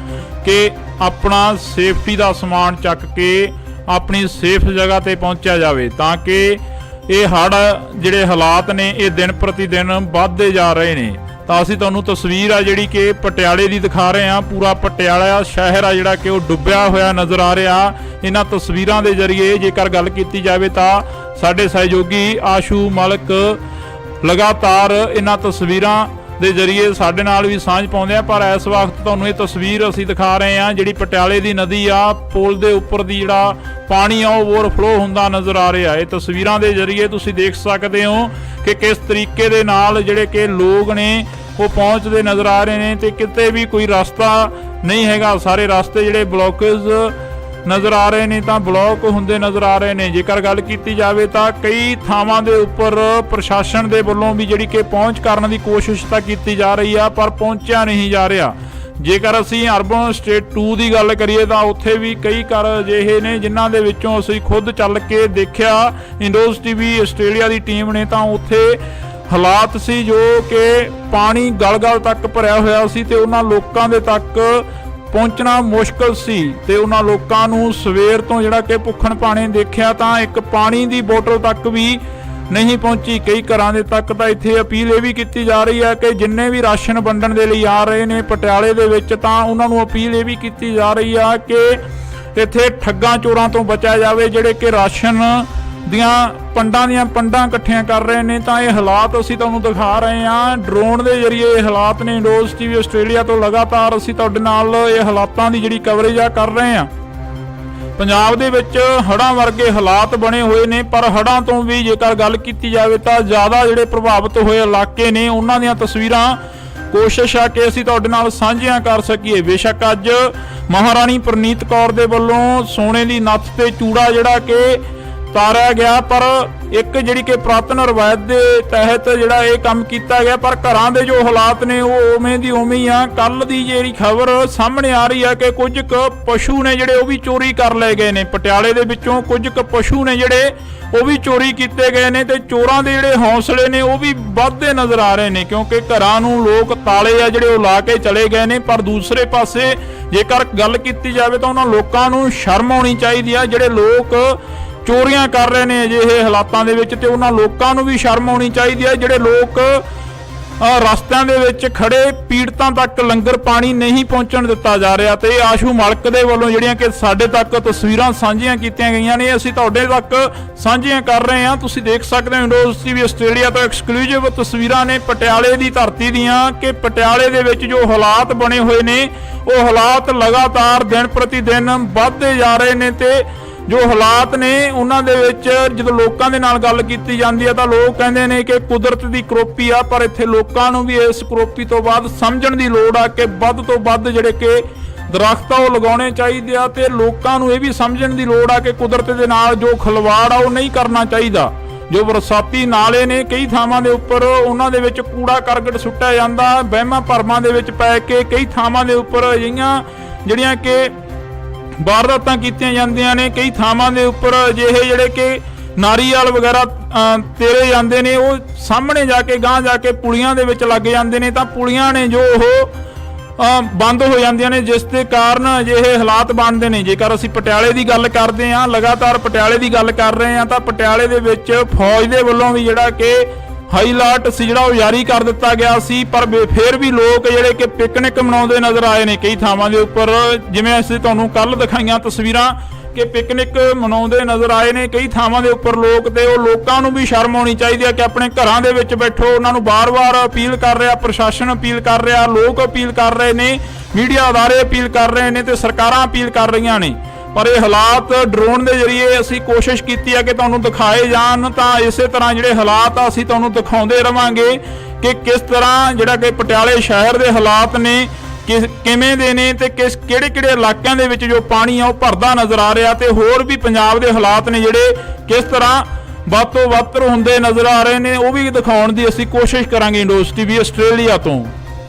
ਕਿ ਆਪਣਾ ਸੇਫਟੀ ਦਾ ਸਮਾਨ ਚੱਕ ਕੇ ਆਪਣੀ ਸੇਫ ਜਗ੍ਹਾ ਤੇ ਪਹੁੰਚਿਆ ਜਾਵੇ, ਤਾਂ ਕਿ ਇਹ ਹੜ੍ਹ ਜਿਹੜੇ ਹਾਲਾਤ ਨੇ ਇਹ ਦਿਨ ਪ੍ਰਤੀ ਦਿਨ ਵੱਧਦੇ ਜਾ ਰਹੇ ਨੇ। ਤਾਂ ਅਸੀਂ ਤੁਹਾਨੂੰ ਤਸਵੀਰ ਆ ਜਿਹੜੀ ਕਿ ਪਟਿਆਲੇ ਦੀ ਦਿਖਾ ਰਹੇ ਹਾਂ। ਪੂਰਾ ਪਟਿਆਲਾ ਸ਼ਹਿਰ ਆ ਜਿਹੜਾ ਕਿ ਉਹ ਡੁੱਬਿਆ ਹੋਇਆ ਨਜ਼ਰ ਆ ਰਿਹਾ। ਇਹਨਾਂ ਤਸਵੀਰਾਂ ਦੇ ਜ਼ਰੀਏ ਜੇਕਰ ਗੱਲ ਕੀਤੀ ਜਾਵੇ ਤਾਂ ਸਾਡੇ ਸਹਿਯੋਗੀ ਆਸ਼ੂ ਮਲਕ ਲਗਾਤਾਰ ਇਹਨਾਂ ਤਸਵੀਰਾਂ ਦੇ ਜ਼ਰੀਏ ਸਾਡੇ ਨਾਲ ਵੀ ਸਾਂਝ ਪਾਉਂਦੇ ਆ, ਪਰ ਇਸ ਵਕਤ ਤੁਹਾਨੂੰ ਇਹ ਤਸਵੀਰ ਅਸੀਂ ਦਿਖਾ ਰਹੇ ਹਾਂ ਜਿਹੜੀ ਪਟਿਆਲੇ ਦੀ ਨਦੀ ਆ, ਪੁਲ ਦੇ ਉੱਪਰ ਦੀ ਜਿਹੜਾ ਪਾਣੀ ਆ ਉਹ ਓਵਰਫਲੋ ਹੁੰਦਾ ਨਜ਼ਰ ਆ ਰਿਹਾ। ਇਹ ਤਸਵੀਰਾਂ ਦੇ ਜ਼ਰੀਏ ਤੁਸੀਂ ਦੇਖ ਸਕਦੇ ਹੋ ਕਿ ਕਿਸ ਤਰੀਕੇ ਦੇ ਨਾਲ ਜਿਹੜੇ ਕਿ ਲੋਕ ਨੇ ਉਹ ਪਹੁੰਚਦੇ ਨਜ਼ਰ ਆ ਰਹੇ ਨੇ, ਤੇ ਕਿਤੇ ਵੀ ਕੋਈ ਰਸਤਾ ਨਹੀਂ ਹੈਗਾ। ਸਾਰੇ ਰਸਤੇ ਜਿਹੜੇ ਬਲੌਕੇਜ ਨਜ਼ਰ ਆ ਰਹੇ ਨੇ ਤਾਂ ਬਲੌਕ ਹੁੰਦੇ ਨਜ਼ਰ ਆ ਰਹੇ ਨੇ। ਜੇਕਰ ਗੱਲ ਕੀਤੀ ਜਾਵੇ ਤਾਂ ਕਈ ਥਾਵਾਂ ਦੇ ਉੱਪਰ ਪ੍ਰਸ਼ਾਸਨ ਦੇ ਵੱਲੋਂ ਵੀ ਜਿਹੜੀ ਕਿ ਪਹੁੰਚ ਕਰਨ ਦੀ ਕੋਸ਼ਿਸ਼ ਤਾਂ ਕੀਤੀ ਜਾ ਰਹੀ ਆ, ਪਰ ਪਹੁੰਚਿਆ ਨਹੀਂ ਜਾ ਰਿਹਾ। ਜੇਕਰ ਅਸੀਂ ਅਰਬਨ ਸਟੇਟ 2 ਦੀ ਗੱਲ ਕਰੀਏ ਤਾਂ ਉੱਥੇ ਵੀ ਕਈ ਘਰ ਅਜਿਹੇ ਨੇ ਜਿਨ੍ਹਾਂ ਦੇ ਵਿੱਚੋਂ ਅਸੀਂ ਖੁਦ ਚੱਲ ਕੇ ਦੇਖਿਆ। ਇੰਡੋਜ਼ ਟੀਵੀ ਆਸਟ੍ਰੇਲੀਆ ਦੀ ਟੀਮ ਨੇ ਤਾਂ ਉੱਥੇ ਹਾਲਾਤ ਸੀ ਜੋ ਕਿ ਪਾਣੀ ਗਲ-ਗਲ ਤੱਕ ਭਰਿਆ ਹੋਇਆ ਸੀ ਤੇ ਉਹਨਾਂ ਲੋਕਾਂ ਦੇ ਤੱਕ ਪਹੁੰਚਣਾ ਮੁਸ਼ਕਲ ਸੀ ਤੇ ਉਹਨਾਂ ਲੋਕਾਂ ਨੂੰ ਸਵੇਰ ਤੋਂ ਜਿਹੜਾ ਕਿ ਭੁੱਖਣ ਭਾਣੇ ਦੇਖਿਆ ਤਾਂ ਇੱਕ ਪਾਣੀ ਦੀ ਬੋਤਲ ਤੱਕ ਵੀ ਨਹੀਂ ਪਹੁੰਚੀ। ਕਈ ਘਰਾਂ ਦੇ ਤੱਕ ਤਾਂ ਇੱਥੇ ਅਪੀਲ ਇਹ ਵੀ ਕੀਤੀ ਜਾ ਰਹੀ ਹੈ ਕਿ ਜਿੰਨੇ ਵੀ ਰਾਸ਼ਨ ਵੰਡਣ ਦੇ ਲਈ ਆ ਰਹੇ ਨੇ ਪਟਿਆਲੇ ਦੇ ਵਿੱਚ ਤਾਂ ਉਹਨਾਂ ਨੂੰ ਅਪੀਲ ਇਹ ਵੀ ਕੀਤੀ ਜਾ ਰਹੀ ਆ ਕਿ ਇੱਥੇ ਠੱਗਾਂ ਚੋਰਾਂ ਤੋਂ ਬਚਿਆ ਜਾਵੇ ਜਿਹੜੇ ਕਿ ਰਾਸ਼ਨ ਦੀਆਂ ਪੰਡਾਂ ਇਕੱਠੀਆਂ ਕਰ ਰਹੇ ਨੇ। ਤਾਂ ਇਹ ਹਾਲਾਤ ਅਸੀਂ ਤੁਹਾਨੂੰ ਦਿਖਾ ਰਹੇ ਹਾਂ ਡਰੋਨ ਦੇ ਜ਼ਰੀਏ। ਇਹ ਹਾਲਾਤ ਨੇ ਇੰਡੋਜ਼ ਟੀਵੀ ਆਸਟ੍ਰੇਲੀਆ ਤੋਂ ਲਗਾਤਾਰ ਅਸੀਂ ਤੁਹਾਡੇ ਨਾਲ ਇਹ ਹਾਲਾਤਾਂ ਦੀ ਜਿਹੜੀ ਕਵਰੇਜ ਆ ਕਰ ਰਹੇ ਹਾਂ। ਪੰਜਾਬ ਦੇ ਵਿੱਚ ਹੜ੍ਹਾਂ ਵਰਗੇ ਹਾਲਾਤ ਬਣੇ ਹੋਏ ਨੇ, ਪਰ ਹੜ੍ਹਾਂ ਤੋਂ ਵੀ ਜੇਕਰ ਗੱਲ ਕੀਤੀ ਜਾਵੇ ਤਾਂ ਜ਼ਿਆਦਾ ਜਿਹੜੇ ਪ੍ਰਭਾਵਿਤ ਹੋਏ ਇਲਾਕੇ ਨੇ ਉਹਨਾਂ ਦੀਆਂ ਤਸਵੀਰਾਂ ਕੋਸ਼ਿਸ਼ ਆ ਕਿ ਅਸੀਂ ਤੁਹਾਡੇ ਨਾਲ ਸਾਂਝੀਆਂ ਕਰ ਸਕੀਏ। ਬੇਸ਼ੱਕ ਅੱਜ ਮਹਾਰਾਣੀ ਪ੍ਰਨੀਤ ਕੌਰ ਦੇ ਵੱਲੋਂ ਸੋਨੇ ਦੀ ਨੱਥ ਤੇ ਚੂੜਾ ਜਿਹੜਾ ਕਿ ਤਾਰਿਆ ਗਿਆ, ਪਰ ਇੱਕ ਜਿਹੜੀ ਕਿ ਪੁਰਾਤਨ ਰਵਾਇਤ ਦੇ ਤਹਿਤ ਜਿਹੜਾ ਇਹ ਕੰਮ ਕੀਤਾ ਗਿਆ, ਪਰ ਘਰਾਂ ਦੇ ਜੋ ਹਾਲਾਤ ਨੇ ਉਹ ਉਵੇਂ ਦੀ ਉਵੇਂ ਹੀ ਆ। ਕੱਲ ਦੀ ਜਿਹੜੀ ਖਬਰ ਸਾਹਮਣੇ ਆ ਰਹੀ ਹੈ ਕਿ ਕੁਝ ਕੁ ਪਸ਼ੂ ਨੇ ਜਿਹੜੇ ਉਹ ਵੀ ਚੋਰੀ ਕਰ ਲਏ ਗਏ ਨੇ ਪਟਿਆਲੇ ਦੇ ਵਿੱਚੋਂ। ਕੁਝ ਕੁ ਪਸ਼ੂ ਨੇ ਜਿਹੜੇ ਉਹ ਵੀ ਚੋਰੀ ਕੀਤੇ ਗਏ ਨੇ ਤੇ ਚੋਰਾਂ ਦੇ ਜਿਹੜੇ ਹੌਸਲੇ ਨੇ ਉਹ ਵੀ ਵੱਧਦੇ ਨਜ਼ਰ ਆ ਰਹੇ ਨੇ, ਕਿਉਂਕਿ ਘਰਾਂ ਨੂੰ ਲੋਕ ਤਾਲੇ ਆ ਜਿਹੜੇ ਉਹ ਲਾ ਕੇ ਚਲੇ ਗਏ ਨੇ। ਪਰ ਦੂਸਰੇ ਪਾਸੇ ਜੇਕਰ ਗੱਲ ਕੀਤੀ ਜਾਵੇ ਤਾਂ ਉਹਨਾਂ ਲੋਕਾਂ ਨੂੰ ਸ਼ਰਮ ਆਉਣੀ ਚਾਹੀਦੀ ਆ ਜਿਹੜੇ ਲੋਕ ਚੋਰੀਆਂ ਕਰ ਰਹੇ ਨੇ ਅਜਿਹੇ ਹਾਲਾਤਾਂ ਦੇ ਵਿੱਚ, ਤੇ ਉਹਨਾਂ ਲੋਕਾਂ ਨੂੰ ਵੀ ਸ਼ਰਮ ਆਉਣੀ ਚਾਹੀਦੀ ਹੈ ਜਿਹੜੇ ਲੋਕ ਰਸਤਿਆਂ ਦੇ ਵਿੱਚ ਖੜੇ ਪੀੜਤਾਂ ਤੱਕ ਲੰਗਰ ਪਾਣੀ ਨਹੀਂ ਪਹੁੰਚਣ ਦਿੱਤਾ ਜਾ ਰਿਹਾ। ਤੇ ਆਸ਼ੂ ਮਲਕ ਦੇ ਵੱਲੋਂ ਜਿਹੜੀਆਂ ਕਿ ਸਾਡੇ ਤੱਕ ਤਸਵੀਰਾਂ ਸਾਂਝੀਆਂ ਕੀਤੀਆਂ ਗਈਆਂ ਨੇ ਅਸੀਂ ਤੁਹਾਡੇ ਤੱਕ ਸਾਂਝੀਆਂ ਕਰ ਰਹੇ ਹਾਂ। ਤੁਸੀਂ ਦੇਖ ਸਕਦੇ ਹੋ ਇੰਡੋਜ਼ ਟੀਵੀ ਆਸਟ੍ਰੇਲੀਆ ਤੋਂ ਐਕਸਕਲੂਸਿਵ ਤਸਵੀਰਾਂ ਨੇ ਪਟਿਆਲੇ ਦੀ ਧਰਤੀ ਦੀਆਂ ਕਿ ਪਟਿਆਲੇ ਦੇ ਵਿੱਚ ਜੋ ਹਾਲਾਤ ਬਣੇ ਹੋਏ ਨੇ ਉਹ ਹਾਲਾਤ ਲਗਾਤਾਰ ਦਿਨ ਪ੍ਰਤੀ ਦਿਨ ਵੱਧਦੇ ਜਾ ਰਹੇ ਨੇ। ਤੇ ਜੋ ਹਾਲਾਤ ਨੇ ਉਹਨਾਂ ਦੇ ਵਿੱਚ ਜਦੋਂ ਲੋਕਾਂ ਦੇ ਨਾਲ ਗੱਲ ਕੀਤੀ ਜਾਂਦੀ ਹੈ ਤਾਂ ਲੋਕ ਕਹਿੰਦੇ ਨੇ ਕਿ ਕੁਦਰਤ ਦੀ ਕਰੋਪੀ ਆ, ਪਰ ਇੱਥੇ ਲੋਕਾਂ ਨੂੰ ਵੀ ਇਸ ਕਰੋਪੀ ਤੋਂ ਬਾਅਦ ਸਮਝਣ ਦੀ ਲੋੜ ਆ ਕਿ ਵੱਧ ਤੋਂ ਵੱਧ ਜਿਹੜੇ ਕਿ ਦਰਖਤ ਆ ਉਹ ਲਗਾਉਣੇ ਚਾਹੀਦੇ ਆ ਤੇ ਲੋਕਾਂ ਨੂੰ ਇਹ ਵੀ ਸਮਝਣ ਦੀ ਲੋੜ ਆ ਕਿ ਕੁਦਰਤ ਦੇ ਨਾਲ ਜੋ ਖਿਲਵਾੜ ਆ ਉਹ ਨਹੀਂ ਕਰਨਾ ਚਾਹੀਦਾ। ਜੋ ਬਰਸਾਤੀ ਨਾਲੇ ਨੇ ਕਈ ਥਾਵਾਂ ਦੇ ਉੱਪਰ ਉਹਨਾਂ ਦੇ ਵਿੱਚ ਕੂੜਾ ਕਰਕਟ ਸੁੱਟਿਆ ਜਾਂਦਾ, ਵਹਿਮਾਂ ਭਰਮਾਂ ਦੇ ਵਿੱਚ ਪੈ ਕੇ ਕਈ ਥਾਵਾਂ ਦੇ ਉੱਪਰ ਅਜਿਹੀਆਂ ਜਿਹੜੀਆਂ ਕਿ ਵਾਰਦਾਤਾਂ ਕੀਤੀਆਂ ਜਾਂਦੀਆਂ ਨੇ। ਕਈ ਥਾਵਾਂ ਦੇ ਉੱਪਰ ਅਜਿਹੇ ਜਿਹੜੇ ਕਿ ਨਾਰੀਅਲ ਵਗੈਰਾ ਤੇਰੇ ਜਾਂਦੇ ਨੇ ਉਹ ਸਾਹਮਣੇ ਜਾ ਕੇ ਗਾਂਹ ਜਾ ਕੇ ਪੁਲੀਆਂ ਦੇ ਵਿੱਚ ਲੱਗ ਜਾਂਦੇ ਨੇ, ਤਾਂ ਪੁਲੀਆਂ ਨੇ ਜੋ ਉਹ ਬੰਦ ਹੋ ਜਾਂਦੀਆਂ ਨੇ, ਜਿਸ ਦੇ ਕਾਰਨ ਅਜਿਹੇ ਹਾਲਾਤ ਬਣਦੇ ਨੇ। ਜੇਕਰ ਅਸੀਂ ਪਟਿਆਲੇ ਦੀ ਗੱਲ ਕਰਦੇ ਹਾਂ, ਲਗਾਤਾਰ ਪਟਿਆਲੇ ਦੀ ਗੱਲ ਕਰ ਰਹੇ ਹਾਂ, ਤਾਂ ਪਟਿਆਲੇ ਦੇ ਵਿੱਚ ਫੌਜ ਦੇ ਵੱਲੋਂ ਵੀ ਜਿਹੜਾ ਕਿ ਹਾਈ ਅਲਰਟ ਸੀ ਜਿਹੜਾ ਉਹ ਜਾਰੀ ਕਰ ਦਿੱਤਾ ਗਿਆ ਸੀ, ਪਰ ਫਿਰ ਵੀ ਲੋਕ ਜਿਹੜੇ ਕਿ ਪਿਕਨਿਕ ਮਨਾਉਂਦੇ ਨਜ਼ਰ ਆਏ ਨੇ ਕਈ ਥਾਵਾਂ ਦੇ ਉੱਪਰ। ਜਿਵੇਂ ਅਸੀਂ ਤੁਹਾਨੂੰ ਕੱਲ ਦਿਖਾਈਆਂ ਤਸਵੀਰਾਂ ਕਿ ਪਿਕਨਿਕ ਮਨਾਉਂਦੇ ਨਜ਼ਰ ਆਏ ਨੇ ਕਈ ਥਾਵਾਂ ਦੇ ਉੱਪਰ ਲੋਕ, ਤੇ ਉਹ ਲੋਕਾਂ ਨੂੰ ਵੀ ਸ਼ਰਮ ਆਉਣੀ ਚਾਹੀਦੀ ਹੈ ਕਿ ਆਪਣੇ ਘਰਾਂ ਦੇ ਵਿੱਚ ਬੈਠੋ। ਉਹਨਾਂ ਨੂੰ ਬਾਰ-ਬਾਰ ਅਪੀਲ ਕਰ ਰਿਹਾ, ਪ੍ਰਸ਼ਾਸਨ ਅਪੀਲ ਕਰ ਰਿਹਾ, ਲੋਕ ਅਪੀਲ ਕਰ ਰਹੇ ਨੇ, ਮੀਡੀਆ ਅਦਾਰੇ ਅਪੀਲ ਕਰ ਰਹੇ ਨੇ ਤੇ ਸਰਕਾਰਾਂ ਅਪੀਲ ਕਰ ਰਹੀਆਂ ਨੇ। ਪਰ ਇਹ ਹਾਲਾਤ ਡਰੋਨ ਦੇ ਜ਼ਰੀਏ ਅਸੀਂ ਕੋਸ਼ਿਸ਼ ਕੀਤੀ ਹੈ ਕਿ ਤੁਹਾਨੂੰ ਦਿਖਾਏ ਜਾਣ, ਤਾਂ ਇਸੇ ਤਰ੍ਹਾਂ ਜਿਹੜੇ ਹਾਲਾਤ ਆ ਅਸੀਂ ਤੁਹਾਨੂੰ ਦਿਖਾਉਂਦੇ ਰਵਾਂਗੇ ਕਿ ਕਿਸ ਤਰ੍ਹਾਂ ਜਿਹੜਾ ਕਿ ਪਟਿਆਲੇ ਸ਼ਹਿਰ ਦੇ ਹਾਲਾਤ ਨੇ ਕਿਵੇਂ ਦੇ ਨੇ ਤੇ ਕਿਹੜੇ ਇਲਾਕਿਆਂ ਦੇ ਵਿੱਚ ਜੋ ਪਾਣੀ ਆ ਉਹ ਭਰਦਾ ਨਜ਼ਰ ਆ ਰਿਹਾ, ਤੇ ਹੋਰ ਵੀ ਪੰਜਾਬ ਦੇ ਹਾਲਾਤ ਨੇ ਜਿਹੜੇ ਕਿਸ ਤਰ੍ਹਾਂ ਵੱਧ ਤੋਂ ਵੱਧ ਹੁੰਦੇ ਨਜ਼ਰ ਆ ਰਹੇ ਨੇ ਉਹ ਵੀ ਦਿਖਾਉਣ ਦੀ ਅਸੀਂ ਕੋਸ਼ਿਸ਼ ਕਰਾਂਗੇ। ਇੰਡੋਜ਼ ਟੀਵੀ ਆਸਟ੍ਰੇਲੀਆ ਤੋਂ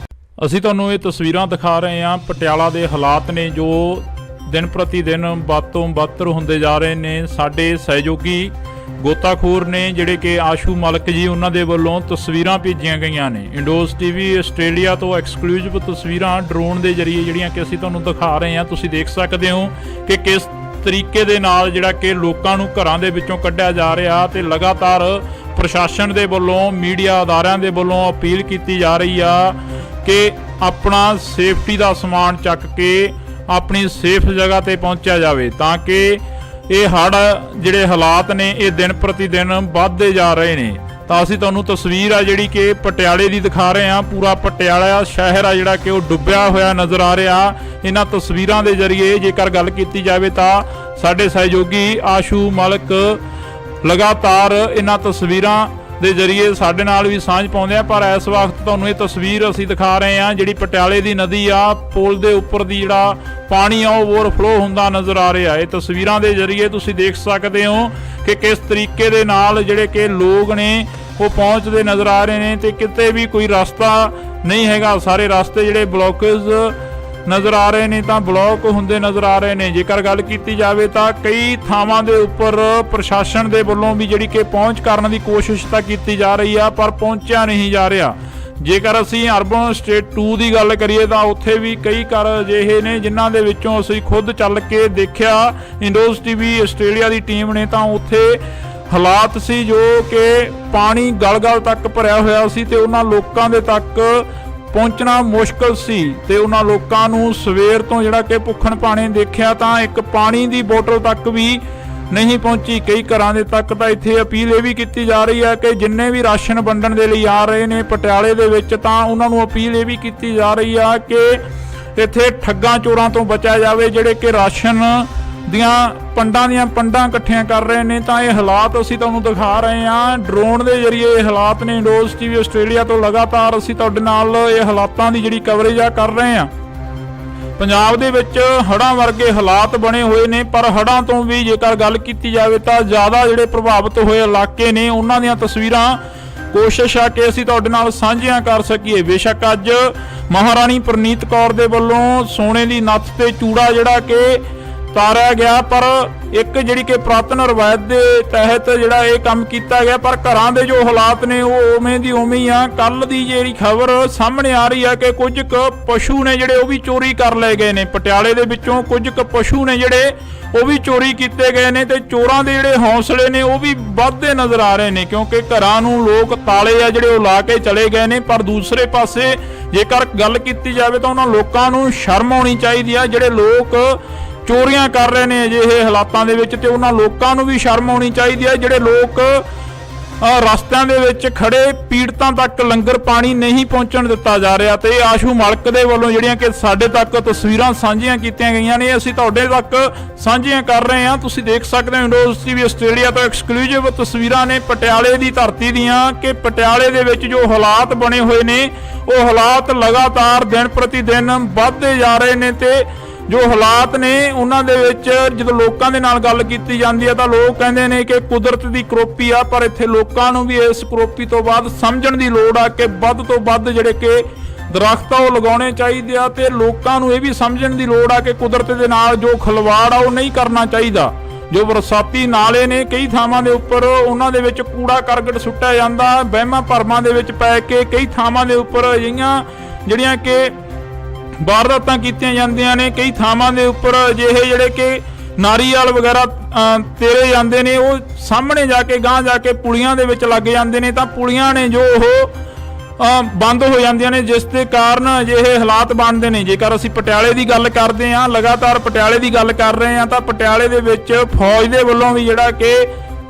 ਅਸੀਂ ਤੁਹਾਨੂੰ ਇਹ ਤਸਵੀਰਾਂ ਦਿਖਾ ਰਹੇ ਹਾਂ ਪਟਿਆਲਾ ਦੇ ਹਾਲਾਤ ਨੇ ਜੋ ਦਿਨ ਪ੍ਰਤੀ ਦਿਨ ਵੱਧ ਤੋਂ ਵੱਧ ਹੁੰਦੇ ਜਾ ਰਹੇ ਨੇ। ਸਾਡੇ ਸਹਿਯੋਗੀ ਗੋਤਾਖੋਰ ਨੇ ਜਿਹੜੇ ਕਿ ਆਸ਼ੂ ਮਲਕ ਜੀ ਉਹਨਾਂ ਦੇ ਵੱਲੋਂ ਤਸਵੀਰਾਂ ਭੇਜੀਆਂ ਗਈਆਂ ਨੇ। ਇੰਡੋਜ਼ ਟੀਵੀ ਆਸਟ੍ਰੇਲੀਆ ਤੋਂ ਐਕਸਕਲੂਸਿਵ ਤਸਵੀਰਾਂ ਡਰੋਨ ਦੇ ਜ਼ਰੀਏ ਜਿਹੜੀਆਂ ਕਿ ਅਸੀਂ ਤੁਹਾਨੂੰ ਦਿਖਾ ਰਹੇ ਹਾਂ। ਤੁਸੀਂ ਦੇਖ ਸਕਦੇ ਹੋ ਕਿ ਕਿਸ ਤਰੀਕੇ ਦੇ ਨਾਲ ਜਿਹੜਾ ਕਿ ਲੋਕਾਂ ਨੂੰ ਘਰਾਂ ਦੇ ਵਿੱਚੋਂ ਕੱਢਿਆ ਜਾ ਰਿਹਾ ਤੇ ਲਗਾਤਾਰ ਪ੍ਰਸ਼ਾਸਨ ਦੇ ਵੱਲੋਂ ਮੀਡੀਆ ਅਦਾਰਿਆਂ ਦੇ ਵੱਲੋਂ ਅਪੀਲ ਕੀਤੀ ਜਾ ਰਹੀ ਆ ਕਿ ਆਪਣਾ ਸੇਫਟੀ ਦਾ ਸਮਾਨ ਚੱਕ ਕੇ ਆਪਣੀ ਸੇਫ ਜਗ੍ਹਾ ਤੇ ਪਹੁੰਚਿਆ ਜਾਵੇ, ਤਾਂ ਕਿ ਇਹ ਹੜ੍ਹ ਜਿਹੜੇ ਹਾਲਾਤ ਨੇ ਇਹ ਦਿਨ ਪ੍ਰਤੀ ਦਿਨ ਵੱਧਦੇ ਜਾ ਰਹੇ ਨੇ। ਤਾਂ ਅਸੀਂ ਤੁਹਾਨੂੰ ਤਸਵੀਰ ਆ ਜਿਹੜੀ ਕਿ ਪਟਿਆਲੇ ਦੀ ਦਿਖਾ ਰਹੇ ਹਾਂ। ਪੂਰਾ ਪਟਿਆਲਾ ਸ਼ਹਿਰ ਆ ਜਿਹੜਾ ਕਿ ਉਹ ਡੁੱਬਿਆ ਹੋਇਆ ਨਜ਼ਰ ਆ ਰਿਹਾ। ਇਹਨਾਂ ਤਸਵੀਰਾਂ ਦੇ ਜ਼ਰੀਏ ਜੇਕਰ ਗੱਲ ਕੀਤੀ ਜਾਵੇ ਤਾਂ ਸਾਡੇ ਸਹਿਯੋਗੀ ਆਸ਼ੂ ਮਲਕ ਲਗਾਤਾਰ ਇਹਨਾਂ ਤਸਵੀਰਾਂ ਦੇ ਜ਼ਰੀਏ ਸਾਡੇ ਨਾਲ ਵੀ ਸਾਂਝ ਪਾਉਂਦੇ ਆ। ਪਰ ਇਸ ਵਕਤ ਤੁਹਾਨੂੰ ਇਹ ਤਸਵੀਰ ਅਸੀਂ ਦਿਖਾ ਰਹੇ ਹਾਂ ਜਿਹੜੀ ਪਟਿਆਲੇ ਦੀ ਨਦੀ ਆ, ਪੁਲ ਦੇ ਉੱਪਰ ਦੀ ਜਿਹੜਾ ਪਾਣੀ ਆ ਉਹ ਓਵਰਫਲੋ ਹੁੰਦਾ ਨਜ਼ਰ ਆ ਰਿਹਾ। ਇਹ ਤਸਵੀਰਾਂ ਦੇ ਜ਼ਰੀਏ ਤੁਸੀਂ ਦੇਖ ਸਕਦੇ ਹੋ ਕਿ ਕਿਸ ਤਰੀਕੇ ਦੇ ਨਾਲ ਜਿਹੜੇ ਕਿ ਲੋਕ ਨੇ ਉਹ ਪਹੁੰਚਦੇ ਨਜ਼ਰ ਆ ਰਹੇ ਨੇ ਤੇ ਕਿਤੇ ਵੀ ਕੋਈ ਰਸਤਾ ਨਹੀਂ ਹੈਗਾ। ਸਾਰੇ ਰਸਤੇ ਜਿਹੜੇ ਬਲੌਕੇਜ ਨਜ਼ਰ ਆ ਰਹੇ ਨੇ ਤਾਂ ਬਲੌਕ ਹੁੰਦੇ ਨਜ਼ਰ ਆ ਰਹੇ ਨੇ। ਜੇਕਰ ਗੱਲ ਕੀਤੀ ਜਾਵੇ ਤਾਂ ਕਈ ਥਾਵਾਂ ਦੇ ਉੱਪਰ ਪ੍ਰਸ਼ਾਸਨ ਦੇ ਵੱਲੋਂ ਵੀ ਜਿਹੜੀ ਕਿ ਪਹੁੰਚ ਕਰਨ ਦੀ ਕੋਸ਼ਿਸ਼ ਤਾਂ ਕੀਤੀ ਜਾ ਰਹੀ ਆ, ਪਰ ਪਹੁੰਚਿਆ ਨਹੀਂ ਜਾ ਰਿਹਾ। ਜੇਕਰ ਅਸੀਂ ਅਰਬਨ ਸਟੇਟ 2 ਦੀ ਗੱਲ ਕਰੀਏ ਤਾਂ ਉੱਥੇ ਵੀ ਕਈ ਘਰ ਅਜਿਹੇ ਨੇ ਜਿਨ੍ਹਾਂ ਦੇ ਵਿੱਚੋਂ ਅਸੀਂ ਖੁਦ ਚੱਲ ਕੇ ਦੇਖਿਆ। ਇੰਡੋਜ਼ ਟੀਵੀ ਆਸਟ੍ਰੇਲੀਆ ਦੀ ਟੀਮ ਨੇ ਤਾਂ ਉੱਥੇ ਹਾਲਾਤ ਸੀ ਜੋ ਕਿ ਪਾਣੀ ਗਲ-ਗਲ ਤੱਕ ਭਰਿਆ ਹੋਇਆ ਸੀ ਤੇ ਉਹਨਾਂ ਲੋਕਾਂ ਦੇ ਤੱਕ ਪਹੁੰਚਣਾ ਮੁਸ਼ਕਲ ਸੀ ਤੇ ਉਹਨਾਂ ਲੋਕਾਂ ਨੂੰ ਸਵੇਰ ਤੋਂ ਜਿਹੜਾ ਕਿ ਭੁੱਖਣ ਭਾਣੇ ਦੇਖਿਆ ਤਾਂ ਇੱਕ ਪਾਣੀ ਦੀ ਬੋਤਲ ਤੱਕ ਵੀ ਨਹੀਂ ਪਹੁੰਚੀ। ਕਈ ਘਰਾਂ ਦੇ ਤੱਕ ਤਾਂ ਇੱਥੇ ਅਪੀਲ ਇਹ ਵੀ ਕੀਤੀ ਜਾ ਰਹੀ ਹੈ ਕਿ ਜਿੰਨੇ ਵੀ ਰਾਸ਼ਨ ਵੰਡਣ ਦੇ ਲਈ ਆ ਰਹੇ ਨੇ ਪਟਿਆਲੇ ਦੇ ਵਿੱਚ ਤਾਂ ਉਹਨਾਂ ਨੂੰ ਅਪੀਲ ਇਹ ਵੀ ਕੀਤੀ ਜਾ ਰਹੀ ਆ ਕਿ ਇੱਥੇ ਠੱਗਾਂ ਚੋਰਾਂ ਤੋਂ ਬਚਿਆ ਜਾਵੇ ਜਿਹੜੇ ਕਿ ਰਾਸ਼ਨ ਦੀਆਂ ਪੰਡਾਂ ਇਕੱਠੀਆਂ ਕਰ ਰਹੇ ਨੇ। ਤਾਂ ਇਹ ਹਾਲਾਤ ਅਸੀਂ ਤੁਹਾਨੂੰ ਦਿਖਾ ਰਹੇ ਹਾਂ ਡਰੋਨ ਦੇ ਜ਼ਰੀਏ। ਇਹ ਹਾਲਾਤ ਨੇ ਇੰਡੋਜ਼ ਟੀਵੀ ਆਸਟ੍ਰੇਲੀਆ ਤੋਂ ਲਗਾਤਾਰ ਅਸੀਂ ਤੁਹਾਡੇ ਨਾਲ ਇਹ ਹਾਲਾਤਾਂ ਦੀ ਜਿਹੜੀ ਕਵਰੇਜ ਆ ਕਰ ਰਹੇ ਹਾਂ। ਪੰਜਾਬ ਦੇ ਵਿੱਚ ਹੜ੍ਹਾਂ ਵਰਗੇ ਹਾਲਾਤ ਬਣੇ ਹੋਏ ਨੇ, ਪਰ ਹੜ੍ਹਾਂ ਤੋਂ ਵੀ ਜੇਕਰ ਗੱਲ ਕੀਤੀ ਜਾਵੇ ਤਾਂ ਜ਼ਿਆਦਾ ਜਿਹੜੇ ਪ੍ਰਭਾਵਿਤ ਹੋਏ ਇਲਾਕੇ ਨੇ ਉਹਨਾਂ ਦੀਆਂ ਤਸਵੀਰਾਂ ਕੋਸ਼ਿਸ਼ ਆ ਕਿ ਅਸੀਂ ਤੁਹਾਡੇ ਨਾਲ ਸਾਂਝੀਆਂ ਕਰ ਸਕੀਏ। ਬੇਸ਼ੱਕ ਅੱਜ ਮਹਾਰਾਣੀ ਪ੍ਰਨੀਤ ਕੌਰ ਦੇ ਵੱਲੋਂ ਸੋਨੇ ਦੀ ਨੱਥ ਤੇ ਚੂੜਾ ਜਿਹੜਾ ਕਿ ਤਾਰਿਆ ਗਿਆ, ਪਰ ਇੱਕ ਜਿਹੜੀ ਕਿ ਪੁਰਾਤਨ ਰਵਾਇਤ ਦੇ ਤਹਿਤ ਜਿਹੜਾ ਇਹ ਕੰਮ ਕੀਤਾ ਗਿਆ, ਪਰ ਘਰਾਂ ਦੇ ਜੋ ਹਾਲਾਤ ਨੇ ਉਹ ਉਵੇਂ ਦੀ ਉਵੇਂ ਹੀ ਆ। ਕੱਲ ਦੀ ਜਿਹੜੀ ਖਬਰ ਸਾਹਮਣੇ ਆ ਰਹੀ ਆ ਕਿ ਕੁਝ ਕੁ ਪਸ਼ੂ ਨੇ ਜਿਹੜੇ ਉਹ ਵੀ ਚੋਰੀ ਕਰ ਲਏ ਗਏ ਨੇ। ਪਟਿਆਲੇ ਦੇ ਵਿੱਚੋਂ ਕੁਝ ਕੁ ਪਸ਼ੂ ਨੇ ਜਿਹੜੇ ਉਹ ਵੀ ਚੋਰੀ ਕੀਤੇ ਗਏ ਨੇ ਤੇ ਚੋਰਾਂ ਦੇ ਜਿਹੜੇ ਹੌਸਲੇ ਨੇ ਉਹ ਵੀ ਵੱਧਦੇ ਨਜ਼ਰ ਆ ਰਹੇ ਨੇ, ਕਿਉਂਕਿ ਘਰਾਂ ਨੂੰ ਲੋਕ ਤਾਲੇ ਆ ਜਿਹੜੇ ਉਹ ਲਾ ਕੇ ਚਲੇ ਗਏ ਨੇ। ਪਰ ਦੂਸਰੇ ਪਾਸੇ ਜੇਕਰ ਗੱਲ ਕੀਤੀ ਜਾਵੇ ਤਾਂ ਉਹਨਾਂ ਲੋਕਾਂ ਨੂੰ ਸ਼ਰਮ ਆਉਣੀ ਚਾਹੀਦੀ ਆ ਜਿਹੜੇ ਲੋਕ ਚੋਰੀਆਂ ਕਰ ਰਹੇ ਨੇ ਅਜਿਹੇ ਹਾਲਾਤਾਂ ਦੇ ਵਿੱਚ, ਤੇ ਉਹਨਾਂ ਲੋਕਾਂ ਨੂੰ ਵੀ ਸ਼ਰਮ ਆਉਣੀ ਚਾਹੀਦੀ ਹੈ ਜਿਹੜੇ ਲੋਕ ਰਸਤਿਆਂ ਦੇ ਵਿੱਚ ਖੜੇ ਪੀੜਤਾਂ ਤੱਕ ਲੰਗਰ ਪਾਣੀ ਨਹੀਂ ਪਹੁੰਚਣ ਦਿੱਤਾ ਜਾ ਰਿਹਾ। ਤੇ ਆਸ਼ੂ ਮਲਕ ਦੇ ਵੱਲੋਂ ਜਿਹੜੀਆਂ ਕਿ ਸਾਡੇ ਤੱਕ ਤਸਵੀਰਾਂ ਸਾਂਝੀਆਂ ਕੀਤੀਆਂ ਗਈਆਂ ਨੇ ਅਸੀਂ ਤੁਹਾਡੇ ਤੱਕ ਸਾਂਝੀਆਂ ਕਰ ਰਹੇ ਹਾਂ। ਤੁਸੀਂ ਦੇਖ ਸਕਦੇ ਹੋ ਇੰਡੋਜ਼ ਟੀਵੀ ਆਸਟ੍ਰੇਲੀਆ ਤੋਂ ਐਕਸਕਲੂਸਿਵ ਤਸਵੀਰਾਂ ਨੇ ਪਟਿਆਲੇ ਦੀ ਧਰਤੀ ਦੀਆਂ ਕਿ ਪਟਿਆਲੇ ਦੇ ਵਿੱਚ ਜੋ ਹਾਲਾਤ ਬਣੇ ਹੋਏ ਨੇ ਉਹ ਹਾਲਾਤ ਲਗਾਤਾਰ ਦਿਨ ਪ੍ਰਤੀ ਦਿਨ ਵੱਧਦੇ ਜਾ ਰਹੇ ਨੇ। ਤੇ ਜੋ ਹਾਲਾਤ ਨੇ ਉਹਨਾਂ ਦੇ ਵਿੱਚ ਜਦੋਂ ਲੋਕਾਂ ਦੇ ਨਾਲ ਗੱਲ ਕੀਤੀ ਜਾਂਦੀ ਹੈ ਤਾਂ ਲੋਕ ਕਹਿੰਦੇ ਨੇ ਕਿ ਕੁਦਰਤ ਦੀ ਕਰੋਪੀ ਆ, ਪਰ ਇੱਥੇ ਲੋਕਾਂ ਨੂੰ ਵੀ ਇਸ ਕਰੋਪੀ ਤੋਂ ਬਾਅਦ ਸਮਝਣ ਦੀ ਲੋੜ ਆ ਕਿ ਵੱਧ ਤੋਂ ਵੱਧ ਜਿਹੜੇ ਕਿ ਦਰਖਤ ਆ ਉਹ ਲਗਾਉਣੇ ਚਾਹੀਦੇ ਆ ਤੇ ਲੋਕਾਂ ਨੂੰ ਇਹ ਵੀ ਸਮਝਣ ਦੀ ਲੋੜ ਆ ਕਿ ਕੁਦਰਤ ਦੇ ਨਾਲ ਜੋ ਖਿਲਵਾੜ ਆ ਉਹ ਨਹੀਂ ਕਰਨਾ ਚਾਹੀਦਾ। ਜੋ ਬਰਸਾਤੀ ਨਾਲੇ ਨੇ ਕਈ ਥਾਵਾਂ ਦੇ ਉੱਪਰ ਉਹਨਾਂ ਦੇ ਵਿੱਚ ਕੂੜਾ ਕਰਕਟ ਸੁੱਟਿਆ ਜਾਂਦਾ, ਵਹਿਮਾਂ ਭਰਮਾਂ ਦੇ ਵਿੱਚ ਪੈ ਕੇ ਕਈ ਥਾਵਾਂ ਦੇ ਉੱਪਰ ਅਜਿਹੀਆਂ ਜਿਹੜੀਆਂ ਕਿ ਵਾਰਦਾਤਾਂ ਕੀਤੀਆਂ ਜਾਂਦੀਆਂ ਨੇ। ਕਈ ਥਾਵਾਂ ਦੇ ਉੱਪਰ ਅਜਿਹੇ ਜਿਹੜੇ ਕਿ ਨਾਰੀਅਲ ਵਗੈਰਾ ਤੇਰੇ ਜਾਂਦੇ ਨੇ ਉਹ ਸਾਹਮਣੇ ਜਾ ਕੇ ਗਾਂਹ ਜਾ ਕੇ ਪੁਲੀਆਂ ਦੇ ਵਿੱਚ ਲੱਗ ਜਾਂਦੇ ਨੇ, ਤਾਂ ਪੁਲੀਆਂ ਨੇ ਜੋ ਉਹ ਬੰਦ ਹੋ ਜਾਂਦੀਆਂ ਨੇ, ਜਿਸ ਦੇ ਕਾਰਨ ਅਜਿਹੇ ਹਾਲਾਤ ਬਣਦੇ ਨੇ। ਜੇਕਰ ਅਸੀਂ ਪਟਿਆਲੇ ਦੀ ਗੱਲ ਕਰਦੇ ਹਾਂ, ਲਗਾਤਾਰ ਪਟਿਆਲੇ ਦੀ ਗੱਲ ਕਰ ਰਹੇ ਹਾਂ, ਤਾਂ ਪਟਿਆਲੇ ਦੇ ਵਿੱਚ ਫੌਜ ਦੇ ਵੱਲੋਂ ਵੀ ਜਿਹੜਾ ਕਿ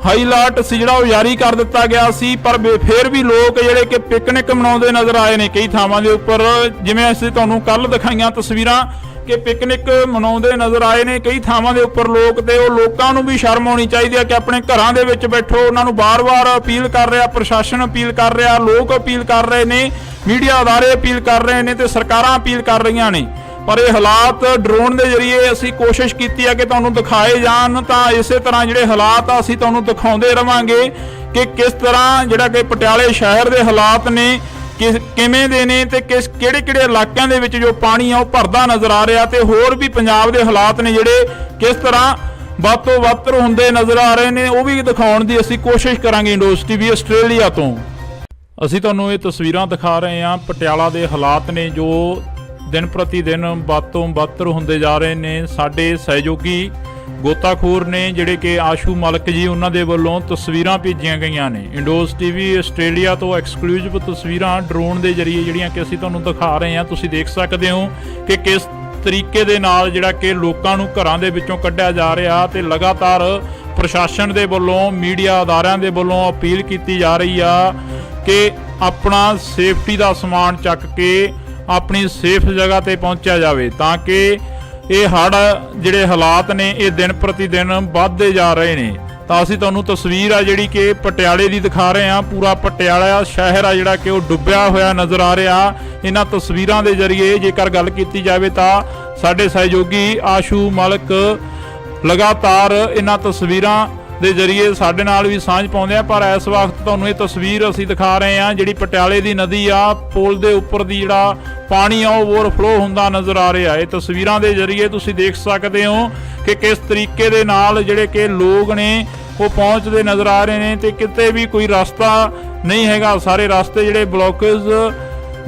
ਹਾਈ ਅਲਰਟ ਸੀ ਜਿਹੜਾ ਉਹ ਜਾਰੀ ਕਰ ਦਿੱਤਾ ਗਿਆ ਸੀ, ਪਰ ਫਿਰ ਵੀ ਲੋਕ ਜਿਹੜੇ ਕਿ ਪਿਕਨਿਕ ਮਨਾਉਂਦੇ ਨਜ਼ਰ ਆਏ ਨੇ ਕਈ ਥਾਵਾਂ ਦੇ ਉੱਪਰ। ਜਿਵੇਂ ਅਸੀਂ ਤੁਹਾਨੂੰ ਕੱਲ ਦਿਖਾਈਆਂ ਤਸਵੀਰਾਂ ਕਿ ਪਿਕਨਿਕ ਮਨਾਉਂਦੇ ਨਜ਼ਰ ਆਏ ਨੇ ਕਈ ਥਾਵਾਂ ਦੇ ਉੱਪਰ ਲੋਕ, ਤੇ ਉਹ ਲੋਕਾਂ ਨੂੰ ਵੀ ਸ਼ਰਮ ਆਉਣੀ ਚਾਹੀਦੀ ਹੈ ਕਿ ਆਪਣੇ ਘਰਾਂ ਦੇ ਵਿੱਚ ਬੈਠੋ। ਉਹਨਾਂ ਨੂੰ ਬਾਰ-ਬਾਰ ਅਪੀਲ ਕਰ ਰਿਹਾ, ਪ੍ਰਸ਼ਾਸਨ ਅਪੀਲ ਕਰ ਰਿਹਾ, ਲੋਕ ਅਪੀਲ ਕਰ ਰਹੇ ਨੇ, ਮੀਡੀਆ ਅਦਾਰੇ ਅਪੀਲ ਕਰ ਰਹੇ ਨੇ ਤੇ ਸਰਕਾਰਾਂ ਅਪੀਲ ਕਰ ਰਹੀਆਂ ਨੇ। ਪਰ ਇਹ ਹਾਲਾਤ ਡਰੋਨ ਦੇ ਜ਼ਰੀਏ ਅਸੀਂ ਕੋਸ਼ਿਸ਼ ਕੀਤੀ ਹੈ ਕਿ ਤੁਹਾਨੂੰ ਦਿਖਾਏ ਜਾਣ, ਤਾਂ ਇਸੇ ਤਰ੍ਹਾਂ ਜਿਹੜੇ ਹਾਲਾਤ ਆ ਅਸੀਂ ਤੁਹਾਨੂੰ ਦਿਖਾਉਂਦੇ ਰਵਾਂਗੇ ਕਿ ਕਿਸ ਤਰ੍ਹਾਂ ਜਿਹੜਾ ਕਿ ਪਟਿਆਲੇ ਸ਼ਹਿਰ ਦੇ ਹਾਲਾਤ ਨੇ ਕਿਵੇਂ ਦੇ ਨੇ ਤੇ ਕਿਹੜੇ ਇਲਾਕਿਆਂ ਦੇ ਵਿੱਚ ਜੋ ਪਾਣੀ ਆ ਉਹ ਭਰਦਾ ਨਜ਼ਰ ਆ ਰਿਹਾ, ਤੇ ਹੋਰ ਵੀ ਪੰਜਾਬ ਦੇ ਹਾਲਾਤ ਨੇ ਜਿਹੜੇ ਕਿਸ ਤਰ੍ਹਾਂ ਵੱਧ ਤੋਂ ਵੱਧ ਹੁੰਦੇ ਨਜ਼ਰ ਆ ਰਹੇ ਨੇ ਉਹ ਵੀ ਦਿਖਾਉਣ ਦੀ ਅਸੀਂ ਕੋਸ਼ਿਸ਼ ਕਰਾਂਗੇ। ਇੰਡੋਜ਼ ਟੀਵੀ ਆਸਟ੍ਰੇਲੀਆ ਤੋਂ ਅਸੀਂ ਤੁਹਾਨੂੰ ਇਹ ਤਸਵੀਰਾਂ ਦਿਖਾ ਰਹੇ ਹਾਂ ਪਟਿਆਲਾ ਦੇ ਹਾਲਾਤ ਨੇ ਜੋ ਦਿਨ ਪ੍ਰਤੀ ਦਿਨ ਵੱਧ ਤੋਂ ਵੱਧ ਹੁੰਦੇ ਜਾ ਰਹੇ ਨੇ। ਸਾਡੇ ਸਹਿਯੋਗੀ ਗੋਤਾਖੋਰ ਨੇ ਜਿਹੜੇ ਕਿ ਆਸ਼ੂ ਮਲਕ ਜੀ ਉਹਨਾਂ ਦੇ ਵੱਲੋਂ ਤਸਵੀਰਾਂ ਭੇਜੀਆਂ ਗਈਆਂ ਨੇ। ਇੰਡੋਜ਼ ਟੀਵੀ ਆਸਟ੍ਰੇਲੀਆ ਤੋਂ ਐਕਸਕਲੂਸਿਵ ਤਸਵੀਰਾਂ ਡਰੋਨ ਦੇ ਜ਼ਰੀਏ ਜਿਹੜੀਆਂ ਕਿ ਅਸੀਂ ਤੁਹਾਨੂੰ ਦਿਖਾ ਰਹੇ ਹਾਂ। ਤੁਸੀਂ ਦੇਖ ਸਕਦੇ ਹੋ ਕਿ ਕਿਸ ਤਰੀਕੇ ਦੇ ਨਾਲ ਜਿਹੜਾ ਕਿ ਲੋਕਾਂ ਨੂੰ ਘਰਾਂ ਦੇ ਵਿੱਚੋਂ ਕੱਢਿਆ ਜਾ ਰਿਹਾ ਤੇ ਲਗਾਤਾਰ ਪ੍ਰਸ਼ਾਸਨ ਦੇ ਵੱਲੋਂ ਮੀਡੀਆ ਅਦਾਰਿਆਂ ਦੇ ਵੱਲੋਂ ਅਪੀਲ ਕੀਤੀ ਜਾ ਰਹੀ ਆ ਕਿ ਆਪਣਾ ਸੇਫਟੀ ਦਾ ਸਮਾਨ ਚੱਕ ਕੇ ਆਪਣੀ ਸੇਫ ਜਗ੍ਹਾ ਤੇ ਪਹੁੰਚਿਆ ਜਾਵੇ, ਤਾਂ ਕਿ ਇਹ ਹੜ੍ਹ ਜਿਹੜੇ ਹਾਲਾਤ ਨੇ ਇਹ ਦਿਨ ਪ੍ਰਤੀ ਦਿਨ ਵੱਧਦੇ ਜਾ ਰਹੇ ਨੇ। ਤਾਂ ਅਸੀਂ ਤੁਹਾਨੂੰ ਤਸਵੀਰ ਆ ਜਿਹੜੀ ਕਿ ਪਟਿਆਲੇ ਦੀ ਦਿਖਾ ਰਹੇ ਹਾਂ। ਪੂਰਾ ਪਟਿਆਲਾ ਸ਼ਹਿਰ ਆ ਜਿਹੜਾ ਕਿ ਉਹ ਡੁੱਬਿਆ ਹੋਇਆ ਨਜ਼ਰ ਆ ਰਿਹਾ। ਇਹਨਾਂ ਤਸਵੀਰਾਂ ਦੇ ਜ਼ਰੀਏ ਜੇਕਰ ਗੱਲ ਕੀਤੀ ਜਾਵੇ ਤਾਂ ਸਾਡੇ ਸਹਿਯੋਗੀ ਆਸ਼ੂ ਮਲਕ ਲਗਾਤਾਰ ਇਹਨਾਂ ਤਸਵੀਰਾਂ ਦੇ ਜ਼ਰੀਏ ਸਾਡੇ ਨਾਲ ਵੀ ਸਾਂਝ ਪਾਉਂਦੇ ਆ। ਪਰ ਇਸ ਵਕਤ ਤੁਹਾਨੂੰ ਇਹ ਤਸਵੀਰ ਅਸੀਂ ਦਿਖਾ ਰਹੇ ਹਾਂ ਜਿਹੜੀ ਪਟਿਆਲੇ ਦੀ ਨਦੀ ਆ, ਪੁਲ ਦੇ ਉੱਪਰ ਦੀ ਜਿਹੜਾ ਪਾਣੀ ਆ ਉਹ ਓਵਰਫਲੋ ਹੁੰਦਾ ਨਜ਼ਰ ਆ ਰਿਹਾ। ਇਹ ਤਸਵੀਰਾਂ ਦੇ ਜ਼ਰੀਏ ਤੁਸੀਂ ਦੇਖ ਸਕਦੇ ਹੋ ਕਿ ਕਿਸ ਤਰੀਕੇ ਦੇ ਨਾਲ ਜਿਹੜੇ ਕਿ ਲੋਕ ਨੇ ਉਹ ਪਹੁੰਚਦੇ ਨਜ਼ਰ ਆ ਰਹੇ ਨੇ ਤੇ ਕਿਤੇ ਵੀ ਕੋਈ ਰਸਤਾ ਨਹੀਂ ਹੈਗਾ। ਸਾਰੇ ਰਸਤੇ ਜਿਹੜੇ ਬਲੌਕੇਜ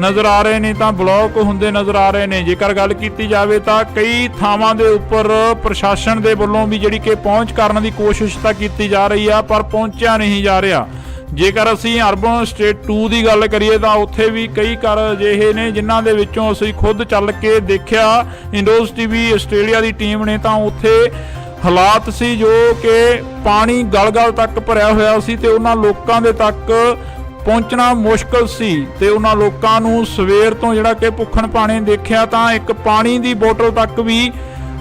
ਨਜ਼ਰ ਆ ਰਹੇ ਨੇ ਤਾਂ ਬਲੌਕ ਹੁੰਦੇ ਨਜ਼ਰ ਆ ਰਹੇ ਨੇ। ਜੇਕਰ ਗੱਲ ਕੀਤੀ ਜਾਵੇ ਤਾਂ ਕਈ ਥਾਵਾਂ ਦੇ ਉੱਪਰ ਪ੍ਰਸ਼ਾਸਨ ਦੇ ਵੱਲੋਂ ਵੀ ਜਿਹੜੀ ਕਿ ਪਹੁੰਚ ਕਰਨ ਦੀ ਕੋਸ਼ਿਸ਼ ਤਾਂ ਕੀਤੀ ਜਾ ਰਹੀ ਆ ਪਰ ਪਹੁੰਚਿਆ ਨਹੀਂ ਜਾ ਰਿਹਾ। ਜੇਕਰ ਅਸੀਂ ਅਰਬਨ ਸਟੇਟ 2 ਦੀ ਗੱਲ ਕਰੀਏ ਤਾਂ ਉੱਥੇ ਵੀ ਕਈ ਘਰ ਅਜਿਹੇ ਨੇ ਜਿਨ੍ਹਾਂ ਦੇ ਵਿੱਚੋਂ ਅਸੀਂ ਖੁਦ ਚੱਲ ਕੇ ਦੇਖਿਆ। ਇੰਡੋਜ਼ ਟੀਵੀ ਆਸਟ੍ਰੇਲੀਆ ਦੀ ਟੀਮ ਨੇ ਤਾਂ ਉੱਥੇ ਹਾਲਾਤ ਸੀ ਜੋ ਕਿ ਪਾਣੀ ਗਲ-ਗਲ ਤੱਕ ਭਰਿਆ ਹੋਇਆ ਸੀ ਤੇ ਉਹਨਾਂ ਲੋਕਾਂ ਦੇ ਤੱਕ ਪਹੁੰਚਣਾ ਮੁਸ਼ਕਲ ਸੀ ਤੇ ਉਹਨਾਂ ਲੋਕਾਂ ਨੂੰ ਸਵੇਰ ਤੋਂ ਜਿਹੜਾ ਕਿ ਭੁੱਖਣ ਭਾਣੇ ਦੇਖਿਆ ਤਾਂ ਇੱਕ ਪਾਣੀ ਦੀ ਬੋਤਲ ਤੱਕ ਵੀ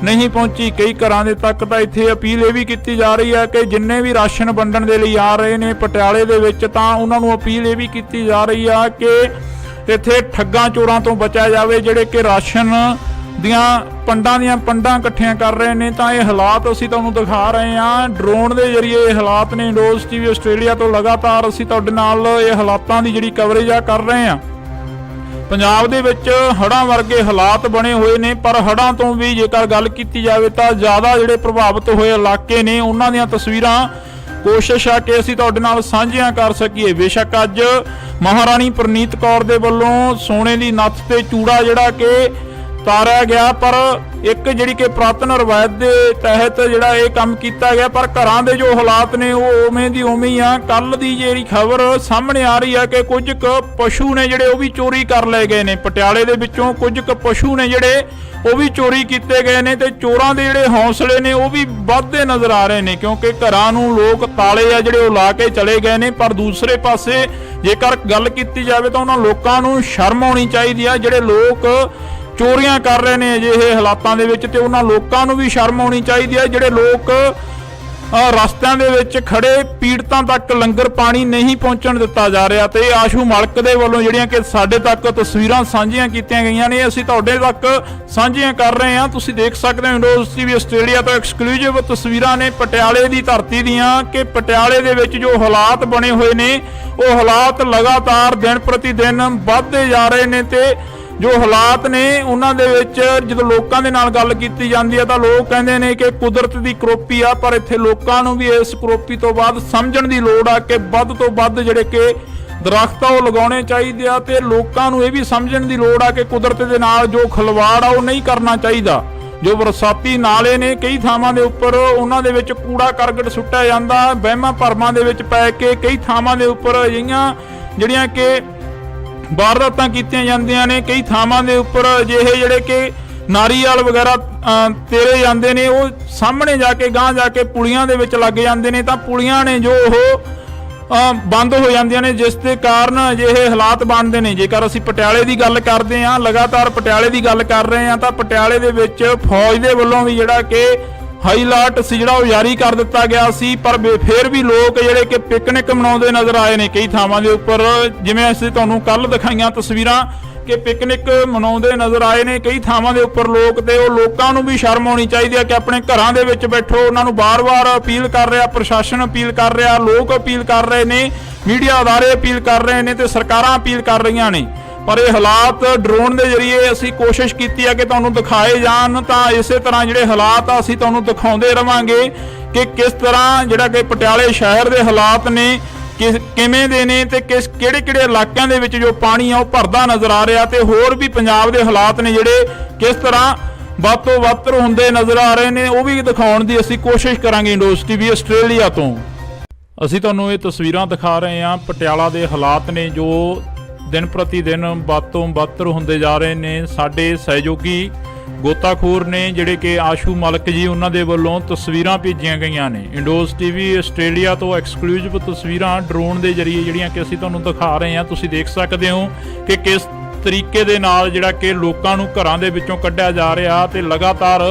ਨਹੀਂ ਪਹੁੰਚੀ। ਕਈ ਘਰਾਂ ਦੇ ਤੱਕ ਤਾਂ ਇੱਥੇ ਅਪੀਲ ਇਹ ਵੀ ਕੀਤੀ ਜਾ ਰਹੀ ਹੈ ਕਿ ਜਿੰਨੇ ਵੀ ਰਾਸ਼ਨ ਵੰਡਣ ਦੇ ਲਈ ਆ ਰਹੇ ਨੇ ਪਟਿਆਲੇ ਦੇ ਵਿੱਚ ਤਾਂ ਉਹਨਾਂ ਨੂੰ ਅਪੀਲ ਇਹ ਵੀ ਕੀਤੀ ਜਾ ਰਹੀ ਆ ਕਿ ਇੱਥੇ ਠੱਗਾਂ ਚੋਰਾਂ ਤੋਂ ਬਚਿਆ ਜਾਵੇ ਜਿਹੜੇ ਕਿ ਰਾਸ਼ਨ ਦੀਆਂ ਪੰਡਾਂ ਇਕੱਠੀਆਂ ਕਰ ਰਹੇ ਨੇ। ਤਾਂ ਇਹ ਹਾਲਾਤ ਅਸੀਂ ਤੁਹਾਨੂੰ ਦਿਖਾ ਰਹੇ ਹਾਂ ਡਰੋਨ ਦੇ ਜ਼ਰੀਏ। ਇਹ ਹਾਲਾਤ ਨੇ ਇੰਡੋਜ਼ ਟੀਵੀ ਆਸਟ੍ਰੇਲੀਆ ਤੋਂ ਲਗਾਤਾਰ ਅਸੀਂ ਤੁਹਾਡੇ ਨਾਲ ਇਹ ਹਾਲਾਤਾਂ ਦੀ ਜਿਹੜੀ ਕਵਰੇਜ ਆ ਕਰ ਰਹੇ ਹਾਂ। ਪੰਜਾਬ ਦੇ ਵਿੱਚ ਹੜ੍ਹਾਂ ਵਰਗੇ ਹਾਲਾਤ ਬਣੇ ਹੋਏ ਨੇ ਪਰ ਹੜ੍ਹਾਂ ਤੋਂ ਵੀ ਜੇਕਰ ਗੱਲ ਕੀਤੀ ਜਾਵੇ ਤਾਂ ਜ਼ਿਆਦਾ ਜਿਹੜੇ ਪ੍ਰਭਾਵਿਤ ਹੋਏ ਇਲਾਕੇ ਨੇ ਉਹਨਾਂ ਦੀਆਂ ਤਸਵੀਰਾਂ ਕੋਸ਼ਿਸ਼ ਆ ਕਿ ਅਸੀਂ ਤੁਹਾਡੇ ਨਾਲ ਸਾਂਝੀਆਂ ਕਰ ਸਕੀਏ। ਬੇਸ਼ੱਕ ਅੱਜ ਮਹਾਰਾਣੀ ਪ੍ਰਨੀਤ ਕੌਰ ਦੇ ਵੱਲੋਂ ਸੋਨੇ ਦੀ ਨੱਥ ਤੇ ਚੂੜਾ ਜਿਹੜਾ ਕਿ ਤਾਰਿਆ ਗਿਆ ਪਰ ਇੱਕ ਜਿਹੜੀ ਕਿ ਪੁਰਾਤਨ ਰਵਾਇਤ ਦੇ ਤਹਿਤ ਜਿਹੜਾ ਇਹ ਕੰਮ ਕੀਤਾ ਗਿਆ ਪਰ ਘਰਾਂ ਦੇ ਜੋ ਹਾਲਾਤ ਨੇ ਉਹ ਉਵੇਂ ਦੀ ਉਵੇਂ ਹੀ ਆ। ਕੱਲ ਦੀ ਜਿਹੜੀ ਖਬਰ ਸਾਹਮਣੇ ਆ ਰਹੀ ਆ ਕਿ ਕੁਝ ਕੁ ਪਸ਼ੂ ਨੇ ਜਿਹੜੇ ਉਹ ਵੀ ਚੋਰੀ ਕਰ ਲਏ ਗਏ ਨੇ। ਪਟਿਆਲੇ ਦੇ ਵਿੱਚੋਂ ਕੁਝ ਕੁ ਪਸ਼ੂ ਨੇ ਜਿਹੜੇ ਉਹ ਵੀ ਚੋਰੀ ਕੀਤੇ ਗਏ ਨੇ ਤੇ ਚੋਰਾਂ ਦੇ ਜਿਹੜੇ ਹੌਸਲੇ ਨੇ ਉਹ ਵੀ ਵੱਧਦੇ ਨਜ਼ਰ ਆ ਰਹੇ ਨੇ ਕਿਉਂਕਿ ਘਰਾਂ ਨੂੰ ਲੋਕ ਤਾਲੇ ਆ ਜਿਹੜੇ ਉਹ ਲਾ ਕੇ ਚਲੇ ਗਏ ਨੇ। ਪਰ ਦੂਸਰੇ ਪਾਸੇ ਜੇਕਰ ਗੱਲ ਕੀਤੀ ਜਾਵੇ ਤਾਂ ਉਹਨਾਂ ਲੋਕਾਂ ਨੂੰ ਸ਼ਰਮ ਆਉਣੀ ਚਾਹੀਦੀ ਆ ਜਿਹੜੇ ਲੋਕ ਚੋਰੀਆਂ ਕਰ ਰਹੇ ਨੇ ਅਜਿਹੇ ਹਾਲਾਤਾਂ ਦੇ ਵਿੱਚ ਤੇ ਉਹਨਾਂ ਲੋਕਾਂ ਨੂੰ ਵੀ ਸ਼ਰਮ ਆਉਣੀ ਚਾਹੀਦੀ ਹੈ ਜਿਹੜੇ ਲੋਕ ਰਸਤਿਆਂ ਦੇ ਵਿੱਚ ਖੜੇ ਪੀੜਤਾਂ ਤੱਕ ਲੰਗਰ ਪਾਣੀ ਨਹੀਂ ਪਹੁੰਚਣ ਦਿੱਤਾ ਜਾ ਰਿਹਾ। ਤੇ ਆਸ਼ੂ ਮਲਕ ਦੇ ਵੱਲੋਂ ਜਿਹੜੀਆਂ ਕਿ ਸਾਡੇ ਤੱਕ ਤਸਵੀਰਾਂ ਸਾਂਝੀਆਂ ਕੀਤੀਆਂ ਗਈਆਂ ਨੇ ਅਸੀਂ ਤੁਹਾਡੇ ਤੱਕ ਸਾਂਝੀਆਂ ਕਰ ਰਹੇ ਹਾਂ। ਤੁਸੀਂ ਦੇਖ ਸਕਦੇ ਹੋ ਇੰਡੋਜ਼ ਟੀਵੀ ਆਸਟ੍ਰੇਲੀਆ ਤੋਂ ਐਕਸਕਲੂਸਿਵ ਤਸਵੀਰਾਂ ਨੇ ਪਟਿਆਲੇ ਦੀ ਧਰਤੀ ਦੀਆਂ ਕਿ ਪਟਿਆਲੇ ਦੇ ਵਿੱਚ ਜੋ ਹਾਲਾਤ ਬਣੇ ਹੋਏ ਨੇ ਉਹ ਹਾਲਾਤ ਲਗਾਤਾਰ ਦਿਨ ਪ੍ਰਤੀ ਦਿਨ ਵੱਧਦੇ ਜਾ ਰਹੇ ਨੇ ਤੇ ਜੋ ਹਾਲਾਤ ਨੇ ਉਹਨਾਂ ਦੇ ਵਿੱਚ ਜਦੋਂ ਲੋਕਾਂ ਦੇ ਨਾਲ ਗੱਲ ਕੀਤੀ ਜਾਂਦੀ ਹੈ ਤਾਂ ਲੋਕ ਕਹਿੰਦੇ ਨੇ ਕਿ ਕੁਦਰਤ ਦੀ ਕਰੋਪੀ ਆ ਪਰ ਇੱਥੇ ਲੋਕਾਂ ਨੂੰ ਵੀ ਇਸ ਕਰੋਪੀ ਤੋਂ ਬਾਅਦ ਸਮਝਣ ਦੀ ਲੋੜ ਆ ਕਿ ਵੱਧ ਤੋਂ ਵੱਧ ਜਿਹੜੇ ਕਿ ਦਰਖਤ ਆ ਉਹ ਲਗਾਉਣੇ ਚਾਹੀਦੇ ਆ ਤੇ ਲੋਕਾਂ ਨੂੰ ਇਹ ਵੀ ਸਮਝਣ ਦੀ ਲੋੜ ਆ ਕਿ ਕੁਦਰਤ ਦੇ ਨਾਲ ਜੋ ਖਿਲਵਾੜ ਆ ਉਹ ਨਹੀਂ ਕਰਨਾ ਚਾਹੀਦਾ। ਜੋ ਬਰਸਾਤੀ ਨਾਲੇ ਨੇ ਕਈ ਥਾਵਾਂ ਦੇ ਉੱਪਰ ਉਹਨਾਂ ਦੇ ਵਿੱਚ ਕੂੜਾ ਕਰਕਟ ਸੁੱਟਿਆ ਜਾਂਦਾ ਵਹਿਮਾਂ ਭਰਮਾਂ ਦੇ ਵਿੱਚ ਪੈ ਕੇ ਕਈ ਥਾਵਾਂ ਦੇ ਉੱਪਰ ਅਜਿਹੀਆਂ ਜਿਹੜੀਆਂ ਕਿ ਵਾਰਦਾਤਾਂ ਕੀਤੀਆਂ ਜਾਂਦੀਆਂ ਨੇ। ਕਈ ਥਾਵਾਂ ਦੇ ਉੱਪਰ ਅਜਿਹੇ ਜਿਹੜੇ ਕਿ ਨਾਰੀਅਲ ਵਗੈਰਾ ਤੇਰੇ ਜਾਂਦੇ ਨੇ ਉਹ ਸਾਹਮਣੇ ਜਾ ਕੇ ਗਾਂਹ ਜਾ ਕੇ ਪੁਲੀਆਂ ਦੇ ਵਿੱਚ ਲੱਗ ਜਾਂਦੇ ਨੇ ਤਾਂ ਪੁਲੀਆਂ ਨੇ ਜੋ ਉਹ ਬੰਦ ਹੋ ਜਾਂਦੀਆਂ ਨੇ ਜਿਸ ਦੇ ਕਾਰਨ ਅਜਿਹੇ ਹਾਲਾਤ ਬਣਦੇ ਨੇ। ਜੇਕਰ ਅਸੀਂ ਪਟਿਆਲੇ ਦੀ ਗੱਲ ਕਰਦੇ ਹਾਂ ਲਗਾਤਾਰ ਪਟਿਆਲੇ ਦੀ ਗੱਲ ਕਰ ਰਹੇ ਹਾਂ ਤਾਂ ਪਟਿਆਲੇ ਦੇ ਵਿੱਚ ਫੌਜ ਦੇ ਵੱਲੋਂ ਵੀ ਜਿਹੜਾ ਕਿ ਹਾਈ ਅਲਰਟ ਸੀ ਜਿਹੜਾ ਉਹ ਜਾਰੀ ਕਰ ਦਿੱਤਾ ਗਿਆ ਸੀ ਪਰ ਫਿਰ ਵੀ ਲੋਕ ਜਿਹੜੇ ਕਿ ਪਿਕਨਿਕ ਮਨਾਉਂਦੇ ਨਜ਼ਰ ਆਏ ਨੇ ਕਈ ਥਾਵਾਂ ਦੇ ਉੱਪਰ। ਜਿਵੇਂ ਅਸੀਂ ਤੁਹਾਨੂੰ ਕੱਲ ਦਿਖਾਈਆਂ ਤਸਵੀਰਾਂ ਕਿ ਪਿਕਨਿਕ ਮਨਾਉਂਦੇ ਨਜ਼ਰ ਆਏ ਨੇ ਕਈ ਥਾਵਾਂ ਦੇ ਉੱਪਰ ਲੋਕ ਤੇ ਉਹ ਲੋਕਾਂ ਨੂੰ ਵੀ ਸ਼ਰਮ ਆਉਣੀ ਚਾਹੀਦੀ ਹੈ ਕਿ ਆਪਣੇ ਘਰਾਂ ਦੇ ਵਿੱਚ ਬੈਠੋ। ਉਹਨਾਂ ਨੂੰ ਬਾਰ-ਬਾਰ ਅਪੀਲ ਕਰ ਰਿਹਾ, ਪ੍ਰਸ਼ਾਸਨ ਅਪੀਲ ਕਰ ਰਿਹਾ, ਲੋਕ ਅਪੀਲ ਕਰ ਰਹੇ ਨੇ, ਮੀਡੀਆ ਅਦਾਰੇ ਅਪੀਲ ਕਰ ਰਹੇ ਨੇ ਤੇ ਸਰਕਾਰਾਂ ਅਪੀਲ ਕਰ ਰਹੀਆਂ ਨੇ। ਪਰ ਇਹ ਹਾਲਾਤ ਡਰੋਨ ਦੇ ਜ਼ਰੀਏ ਅਸੀਂ ਕੋਸ਼ਿਸ਼ ਕੀਤੀ ਹੈ ਕਿ ਤੁਹਾਨੂੰ ਦਿਖਾਏ ਜਾਣ ਤਾਂ ਇਸੇ ਤਰ੍ਹਾਂ ਜਿਹੜੇ ਹਾਲਾਤ ਆ ਅਸੀਂ ਤੁਹਾਨੂੰ ਦਿਖਾਉਂਦੇ ਰਵਾਂਗੇ ਕਿ ਕਿਸ ਤਰ੍ਹਾਂ ਜਿਹੜਾ ਕਿ ਪਟਿਆਲੇ ਸ਼ਹਿਰ ਦੇ ਹਾਲਾਤ ਨੇ ਕਿਵੇਂ ਦੇ ਨੇ ਤੇ ਕਿਹੜੇ ਇਲਾਕਿਆਂ ਦੇ ਵਿੱਚ ਜੋ ਪਾਣੀ ਆ ਉਹ ਭਰਦਾ ਨਜ਼ਰ ਆ ਰਿਹਾ ਤੇ ਹੋਰ ਵੀ ਪੰਜਾਬ ਦੇ ਹਾਲਾਤ ਨੇ ਜਿਹੜੇ ਕਿਸ ਤਰ੍ਹਾਂ ਵੱਧ ਤੋਂ ਵੱਧ ਹੁੰਦੇ ਨਜ਼ਰ ਆ ਰਹੇ ਨੇ ਉਹ ਵੀ ਦਿਖਾਉਣ ਦੀ ਅਸੀਂ ਕੋਸ਼ਿਸ਼ ਕਰਾਂਗੇ। ਇੰਡੋਜ਼ ਟੀਵੀ ਆਸਟ੍ਰੇਲੀਆ ਤੋਂ ਅਸੀਂ ਤੁਹਾਨੂੰ ਇਹ ਤਸਵੀਰਾਂ ਦਿਖਾ ਰਹੇ ਹਾਂ ਪਟਿਆਲਾ ਦੇ ਹਾਲਾਤ ਨੇ ਜੋ ਦਿਨ ਪ੍ਰਤੀ ਦਿਨ ਵੱਧ ਤੋਂ ਵੱਧ ਹੁੰਦੇ ਜਾ ਰਹੇ ਨੇ। ਸਾਡੇ ਸਹਿਯੋਗੀ ਗੋਤਾਖੋਰ ਨੇ ਜਿਹੜੇ ਕਿ ਆਸ਼ੂ ਮਲਕ ਜੀ ਉਹਨਾਂ ਦੇ ਵੱਲੋਂ ਤਸਵੀਰਾਂ ਭੇਜੀਆਂ ਗਈਆਂ ਨੇ। ਇੰਡੋਜ਼ ਟੀਵੀ ਆਸਟ੍ਰੇਲੀਆ ਤੋਂ ਐਕਸਕਲੂਸਿਵ ਤਸਵੀਰਾਂ ਡਰੋਨ ਦੇ ਜ਼ਰੀਏ ਜਿਹੜੀਆਂ ਕਿ ਅਸੀਂ ਤੁਹਾਨੂੰ ਦਿਖਾ ਰਹੇ ਹਾਂ। ਤੁਸੀਂ ਦੇਖ ਸਕਦੇ ਹੋ ਕਿ ਕਿਸ ਤਰੀਕੇ ਦੇ ਨਾਲ ਜਿਹੜਾ ਕਿ ਲੋਕਾਂ ਨੂੰ ਘਰਾਂ ਦੇ ਵਿੱਚੋਂ ਕੱਢਿਆ ਜਾ ਰਿਹਾ ਤੇ ਲਗਾਤਾਰ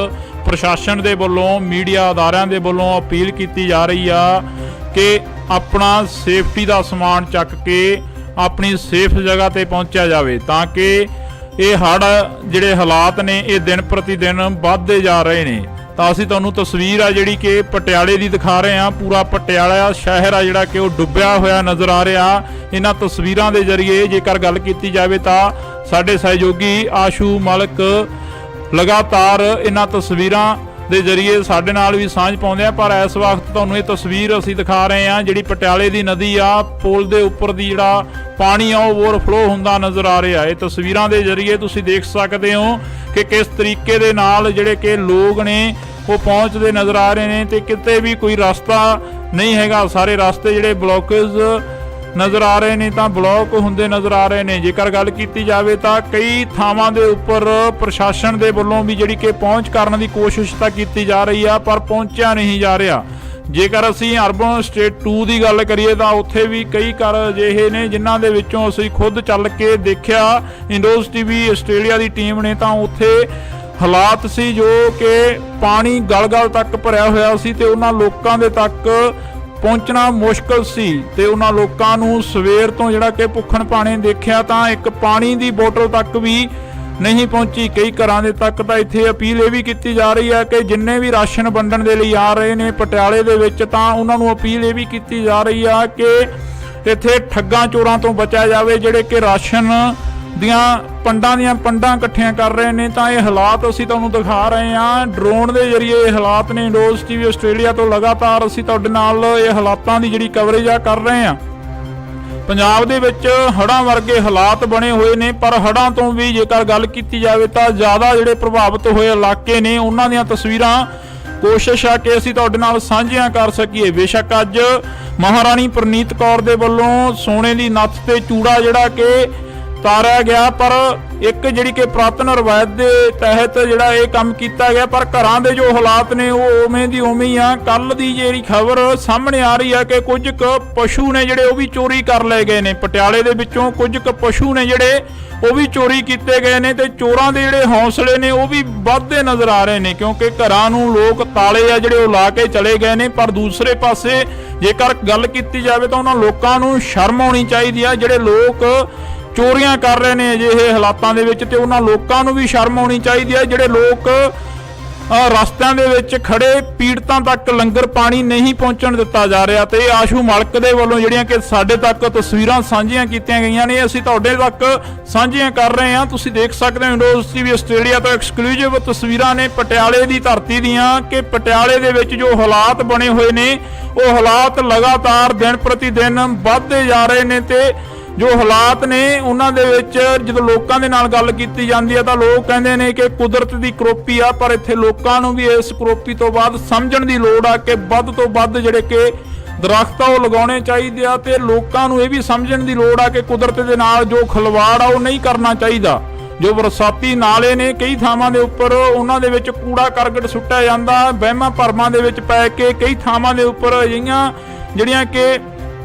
ਪ੍ਰਸ਼ਾਸਨ ਦੇ ਵੱਲੋਂ ਮੀਡੀਆ ਅਦਾਰਿਆਂ ਦੇ ਵੱਲੋਂ ਅਪੀਲ ਕੀਤੀ ਜਾ ਰਹੀ ਆ ਕਿ ਆਪਣਾ ਸੇਫਟੀ ਦਾ ਸਮਾਨ ਚੱਕ ਕੇ ਆਪਣੀ ਸੇਫ ਜਗ੍ਹਾ ਤੇ ਪਹੁੰਚਿਆ ਜਾਵੇ ਤਾਂ ਕਿ ਇਹ ਹੜ੍ਹ ਜਿਹੜੇ ਹਾਲਾਤ ਨੇ ਇਹ ਦਿਨ ਪ੍ਰਤੀ ਦਿਨ ਵੱਧਦੇ ਜਾ ਰਹੇ ਨੇ। ਤਾਂ ਅਸੀਂ ਤੁਹਾਨੂੰ ਤਸਵੀਰ ਆ ਜਿਹੜੀ ਕਿ ਪਟਿਆਲੇ ਦੀ ਦਿਖਾ ਰਹੇ ਹਾਂ। ਪੂਰਾ ਪਟਿਆਲਾ ਸ਼ਹਿਰ ਆ ਜਿਹੜਾ ਕਿ ਉਹ ਡੁੱਬਿਆ ਹੋਇਆ ਨਜ਼ਰ ਆ ਰਿਹਾ ਇਹਨਾਂ ਤਸਵੀਰਾਂ ਦੇ ਜ਼ਰੀਏ। ਜੇਕਰ ਗੱਲ ਕੀਤੀ ਜਾਵੇ ਤਾਂ ਸਾਡੇ ਸਹਿਯੋਗੀ ਆਸ਼ੂ ਮਲਕ ਲਗਾਤਾਰ ਇਹਨਾਂ ਤਸਵੀਰਾਂ ਦੇ ਜ਼ਰੀਏ ਸਾਡੇ ਨਾਲ ਵੀ ਸਾਂਝ ਪਾਉਂਦੇ ਆ, ਪਰ ਇਸ ਵਕਤ ਤੁਹਾਨੂੰ ਇਹ ਤਸਵੀਰ ਅਸੀਂ ਦਿਖਾ ਰਹੇ ਹਾਂ ਜਿਹੜੀ ਪਟਿਆਲੇ ਦੀ ਨਦੀ ਆ, ਪੁਲ ਦੇ ਉੱਪਰ ਦੀ ਜਿਹੜਾ ਪਾਣੀ ਆ ਉਹ ਓਵਰਫਲੋ ਹੁੰਦਾ ਨਜ਼ਰ ਆ ਰਿਹਾ। ਇਹ ਤਸਵੀਰਾਂ ਦੇ ਜ਼ਰੀਏ ਤੁਸੀਂ ਦੇਖ ਸਕਦੇ ਹੋ ਕਿ ਕਿਸ ਤਰੀਕੇ ਦੇ ਨਾਲ ਜਿਹੜੇ ਕਿ ਲੋਕ ਨੇ ਉਹ ਪਹੁੰਚਦੇ ਨਜ਼ਰ ਆ ਰਹੇ ਨੇ ਤੇ ਕਿਤੇ ਵੀ ਕੋਈ ਰਸਤਾ ਨਹੀਂ ਹੈਗਾ। ਸਾਰੇ ਰਸਤੇ ਜਿਹੜੇ ਬਲੌਕੇਜ ਨਜ਼ਰ ਆ ਰਹੇ ਨੇ ਤਾਂ ਬਲੌਕ ਹੁੰਦੇ ਨਜ਼ਰ ਆ ਰਹੇ ਨੇ। ਜੇਕਰ ਗੱਲ ਕੀਤੀ ਜਾਵੇ ਤਾਂ ਕਈ ਥਾਵਾਂ ਦੇ ਉੱਪਰ ਪ੍ਰਸ਼ਾਸਨ ਦੇ ਵੱਲੋਂ ਵੀ ਜਿਹੜੀ ਕਿ ਪਹੁੰਚ ਕਰਨ ਦੀ ਕੋਸ਼ਿਸ਼ ਤਾਂ ਕੀਤੀ ਜਾ ਰਹੀ ਆ, ਪਰ ਪਹੁੰਚਿਆ ਨਹੀਂ ਜਾ ਰਿਹਾ। ਜੇਕਰ ਅਸੀਂ ਅਰਬਨ ਸਟੇਟ 2 ਦੀ ਗੱਲ ਕਰੀਏ ਤਾਂ ਉੱਥੇ ਵੀ ਕਈ ਘਰ ਅਜਿਹੇ ਨੇ ਜਿਨ੍ਹਾਂ ਦੇ ਵਿੱਚੋਂ ਅਸੀਂ ਖੁਦ ਚੱਲ ਕੇ ਦੇਖਿਆ। ਇੰਡੋਜ਼ ਟੀਵੀ ਆਸਟ੍ਰੇਲੀਆ ਦੀ ਟੀਮ ਨੇ ਤਾਂ ਉੱਥੇ ਹਾਲਾਤ ਸੀ ਜੋ ਕਿ ਪਾਣੀ ਗਲ-ਗਲ ਤੱਕ ਭਰਿਆ ਹੋਇਆ ਸੀ ਤੇ ਉਹਨਾਂ ਲੋਕਾਂ ਦੇ ਤੱਕ ਪਹੁੰਚਣਾ ਮੁਸ਼ਕਲ ਸੀ ਤੇ ਉਹਨਾਂ ਲੋਕਾਂ ਨੂੰ ਸਵੇਰ ਤੋਂ ਜਿਹੜਾ ਕਿ ਭੁੱਖਣ ਭਾਣੇ ਦੇਖਿਆ ਤਾਂ ਇੱਕ ਪਾਣੀ ਦੀ ਬੋਤਲ ਤੱਕ ਵੀ ਨਹੀਂ ਪਹੁੰਚੀ। ਕਈ ਘਰਾਂ ਦੇ ਤੱਕ ਤਾਂ ਇੱਥੇ ਅਪੀਲ ਇਹ ਵੀ ਕੀਤੀ ਜਾ ਰਹੀ ਹੈ ਕਿ ਜਿੰਨੇ ਵੀ ਰਾਸ਼ਨ ਵੰਡਣ ਦੇ ਲਈ ਆ ਰਹੇ ਨੇ ਪਟਿਆਲੇ ਦੇ ਵਿੱਚ ਤਾਂ ਉਹਨਾਂ ਨੂੰ ਅਪੀਲ ਇਹ ਵੀ ਕੀਤੀ ਜਾ ਰਹੀ ਆ ਕਿ ਇੱਥੇ ਠੱਗਾਂ ਚੋਰਾਂ ਤੋਂ ਬਚਿਆ ਜਾਵੇ ਜਿਹੜੇ ਕਿ ਰਾਸ਼ਨ ਦੀਆਂ ਪੰਡਾਂ ਇਕੱਠੀਆਂ ਕਰ ਰਹੇ ਨੇ। ਤਾਂ ਇਹ ਹਾਲਾਤ ਅਸੀਂ ਤੁਹਾਨੂੰ ਦਿਖਾ ਰਹੇ ਹਾਂ ਡਰੋਨ ਦੇ ਜ਼ਰੀਏ। ਇਹ ਹਾਲਾਤ ਨੇ ਇੰਡੋਜ਼ ਟੀਵੀ ਆਸਟ੍ਰੇਲੀਆ ਤੋਂ ਲਗਾਤਾਰ ਅਸੀਂ ਤੁਹਾਡੇ ਨਾਲ ਇਹ ਹਾਲਾਤਾਂ ਦੀ ਜਿਹੜੀ ਕਵਰੇਜ ਆ ਕਰ ਰਹੇ ਹਾਂ। ਪੰਜਾਬ ਦੇ ਵਿੱਚ ਹੜ੍ਹਾਂ ਵਰਗੇ ਹਾਲਾਤ ਬਣੇ ਹੋਏ ਨੇ, ਪਰ ਹੜ੍ਹਾਂ ਤੋਂ ਵੀ ਜੇਕਰ ਗੱਲ ਕੀਤੀ ਜਾਵੇ ਤਾਂ ਜ਼ਿਆਦਾ ਜਿਹੜੇ ਪ੍ਰਭਾਵਿਤ ਹੋਏ ਇਲਾਕੇ ਨੇ ਉਹਨਾਂ ਦੀਆਂ ਤਸਵੀਰਾਂ ਕੋਸ਼ਿਸ਼ ਆ ਕਿ ਅਸੀਂ ਤੁਹਾਡੇ ਨਾਲ ਸਾਂਝੀਆਂ ਕਰ ਸਕੀਏ। ਬੇਸ਼ੱਕ ਅੱਜ ਮਹਾਰਾਣੀ ਪ੍ਰਨੀਤ ਕੌਰ ਦੇ ਵੱਲੋਂ ਸੋਨੇ ਦੀ ਨੱਥ ਤੇ ਚੂੜਾ ਜਿਹੜਾ ਕਿ ਤਾਰਿਆ ਗਿਆ, ਪਰ ਇੱਕ ਜਿਹੜੀ ਕਿ ਪੁਰਾਤਨ ਰਵਾਇਤ ਦੇ ਤਹਿਤ ਜਿਹੜਾ ਇਹ ਕੰਮ ਕੀਤਾ ਗਿਆ, ਪਰ ਘਰਾਂ ਦੇ ਜੋ ਹਾਲਾਤ ਨੇ ਉਹ ਉਵੇਂ ਦੀ ਉਵੇਂ ਹੀ ਆ। ਕੱਲ ਦੀ ਜਿਹੜੀ ਖਬਰ ਸਾਹਮਣੇ ਆ ਰਹੀ ਹੈ ਕਿ ਕੁਝ ਕੁ ਪਸ਼ੂ ਨੇ ਜਿਹੜੇ ਉਹ ਵੀ ਚੋਰੀ ਕਰ ਲਏ ਗਏ ਨੇ। ਪਟਿਆਲੇ ਦੇ ਵਿੱਚੋਂ ਕੁਝ ਕੁ ਪਸ਼ੂ ਨੇ ਜਿਹੜੇ ਉਹ ਵੀ ਚੋਰੀ ਕੀਤੇ ਗਏ ਨੇ ਤੇ ਚੋਰਾਂ ਦੇ ਜਿਹੜੇ ਹੌਸਲੇ ਨੇ ਉਹ ਵੀ ਵੱਧਦੇ ਨਜ਼ਰ ਆ ਰਹੇ ਨੇ, ਕਿਉਂਕਿ ਘਰਾਂ ਨੂੰ ਲੋਕ ਤਾਲੇ ਆ ਜਿਹੜੇ ਉਹ ਲਾ ਕੇ ਚਲੇ ਗਏ ਨੇ। ਪਰ ਦੂਸਰੇ ਪਾਸੇ ਜੇਕਰ ਗੱਲ ਕੀਤੀ ਜਾਵੇ ਤਾਂ ਉਹਨਾਂ ਲੋਕਾਂ ਨੂੰ ਸ਼ਰਮ ਆਉਣੀ ਚਾਹੀਦੀ ਆ ਜਿਹੜੇ ਲੋਕ ਚੋਰੀਆਂ ਕਰ ਰਹੇ ਨੇ ਅਜਿਹੇ ਹਾਲਾਤਾਂ ਦੇ ਵਿੱਚ, ਤੇ ਉਹਨਾਂ ਲੋਕਾਂ ਨੂੰ ਵੀ ਸ਼ਰਮ ਆਉਣੀ ਚਾਹੀਦੀ ਹੈ ਜਿਹੜੇ ਲੋਕ ਰਸਤਿਆਂ ਦੇ ਵਿੱਚ ਖੜੇ ਪੀੜਤਾਂ ਤੱਕ ਲੰਗਰ ਪਾਣੀ ਨਹੀਂ ਪਹੁੰਚਣ ਦਿੱਤਾ ਜਾ ਰਿਹਾ। ਤੇ ਆਸ਼ੂ ਮਲਕ ਦੇ ਵੱਲੋਂ ਜਿਹੜੀਆਂ ਕਿ ਸਾਡੇ ਤੱਕ ਤਸਵੀਰਾਂ ਸਾਂਝੀਆਂ ਕੀਤੀਆਂ ਗਈਆਂ ਨੇ ਅਸੀਂ ਤੁਹਾਡੇ ਤੱਕ ਸਾਂਝੀਆਂ ਕਰ ਰਹੇ ਹਾਂ। ਤੁਸੀਂ ਦੇਖ ਸਕਦੇ ਹੋ ਇੰਡੋਜ਼ ਟੀਵੀ ਆਸਟ੍ਰੇਲੀਆ ਤੋਂ ਐਕਸਕਲੂਸਿਵ ਤਸਵੀਰਾਂ ਨੇ ਪਟਿਆਲੇ ਦੀ ਧਰਤੀ ਦੀਆਂ ਕਿ ਪਟਿਆਲੇ ਦੇ ਵਿੱਚ ਜੋ ਹਾਲਾਤ ਬਣੇ ਹੋਏ ਨੇ ਉਹ ਹਾਲਾਤ ਲਗਾਤਾਰ ਦਿਨ ਪ੍ਰਤੀ ਦਿਨ ਵੱਧਦੇ ਜਾ ਰਹੇ ਨੇ। ਤੇ ਜੋ ਹਾਲਾਤ ਨੇ ਉਹਨਾਂ ਦੇ ਵਿੱਚ ਜਦੋਂ ਲੋਕਾਂ ਦੇ ਨਾਲ ਗੱਲ ਕੀਤੀ ਜਾਂਦੀ ਹੈ ਤਾਂ ਲੋਕ ਕਹਿੰਦੇ ਨੇ ਕਿ ਕੁਦਰਤ ਦੀ ਕਰੋਪੀ ਆ, ਪਰ ਇੱਥੇ ਲੋਕਾਂ ਨੂੰ ਵੀ ਇਸ ਕਰੋਪੀ ਤੋਂ ਬਾਅਦ ਸਮਝਣ ਦੀ ਲੋੜ ਆ ਕਿ ਵੱਧ ਤੋਂ ਵੱਧ ਜਿਹੜੇ ਕਿ ਦਰਖਤ ਆ ਉਹ ਲਗਾਉਣੇ ਚਾਹੀਦੇ ਆ ਤੇ ਲੋਕਾਂ ਨੂੰ ਇਹ ਵੀ ਸਮਝਣ ਦੀ ਲੋੜ ਆ ਕਿ ਕੁਦਰਤ ਦੇ ਨਾਲ ਜੋ ਖਿਲਵਾੜ ਆ ਉਹ ਨਹੀਂ ਕਰਨਾ ਚਾਹੀਦਾ। ਜੋ ਬਰਸਾਤੀ ਨਾਲੇ ਨੇ ਕਈ ਥਾਵਾਂ ਦੇ ਉੱਪਰ ਉਹਨਾਂ ਦੇ ਵਿੱਚ ਕੂੜਾ ਕਰਕਟ ਸੁੱਟਿਆ ਜਾਂਦਾ, ਵਹਿਮਾਂ ਭਰਮਾਂ ਦੇ ਵਿੱਚ ਪੈ ਕੇ ਕਈ ਥਾਵਾਂ ਦੇ ਉੱਪਰ ਅਜਿਹੀਆਂ ਜਿਹੜੀਆਂ ਕਿ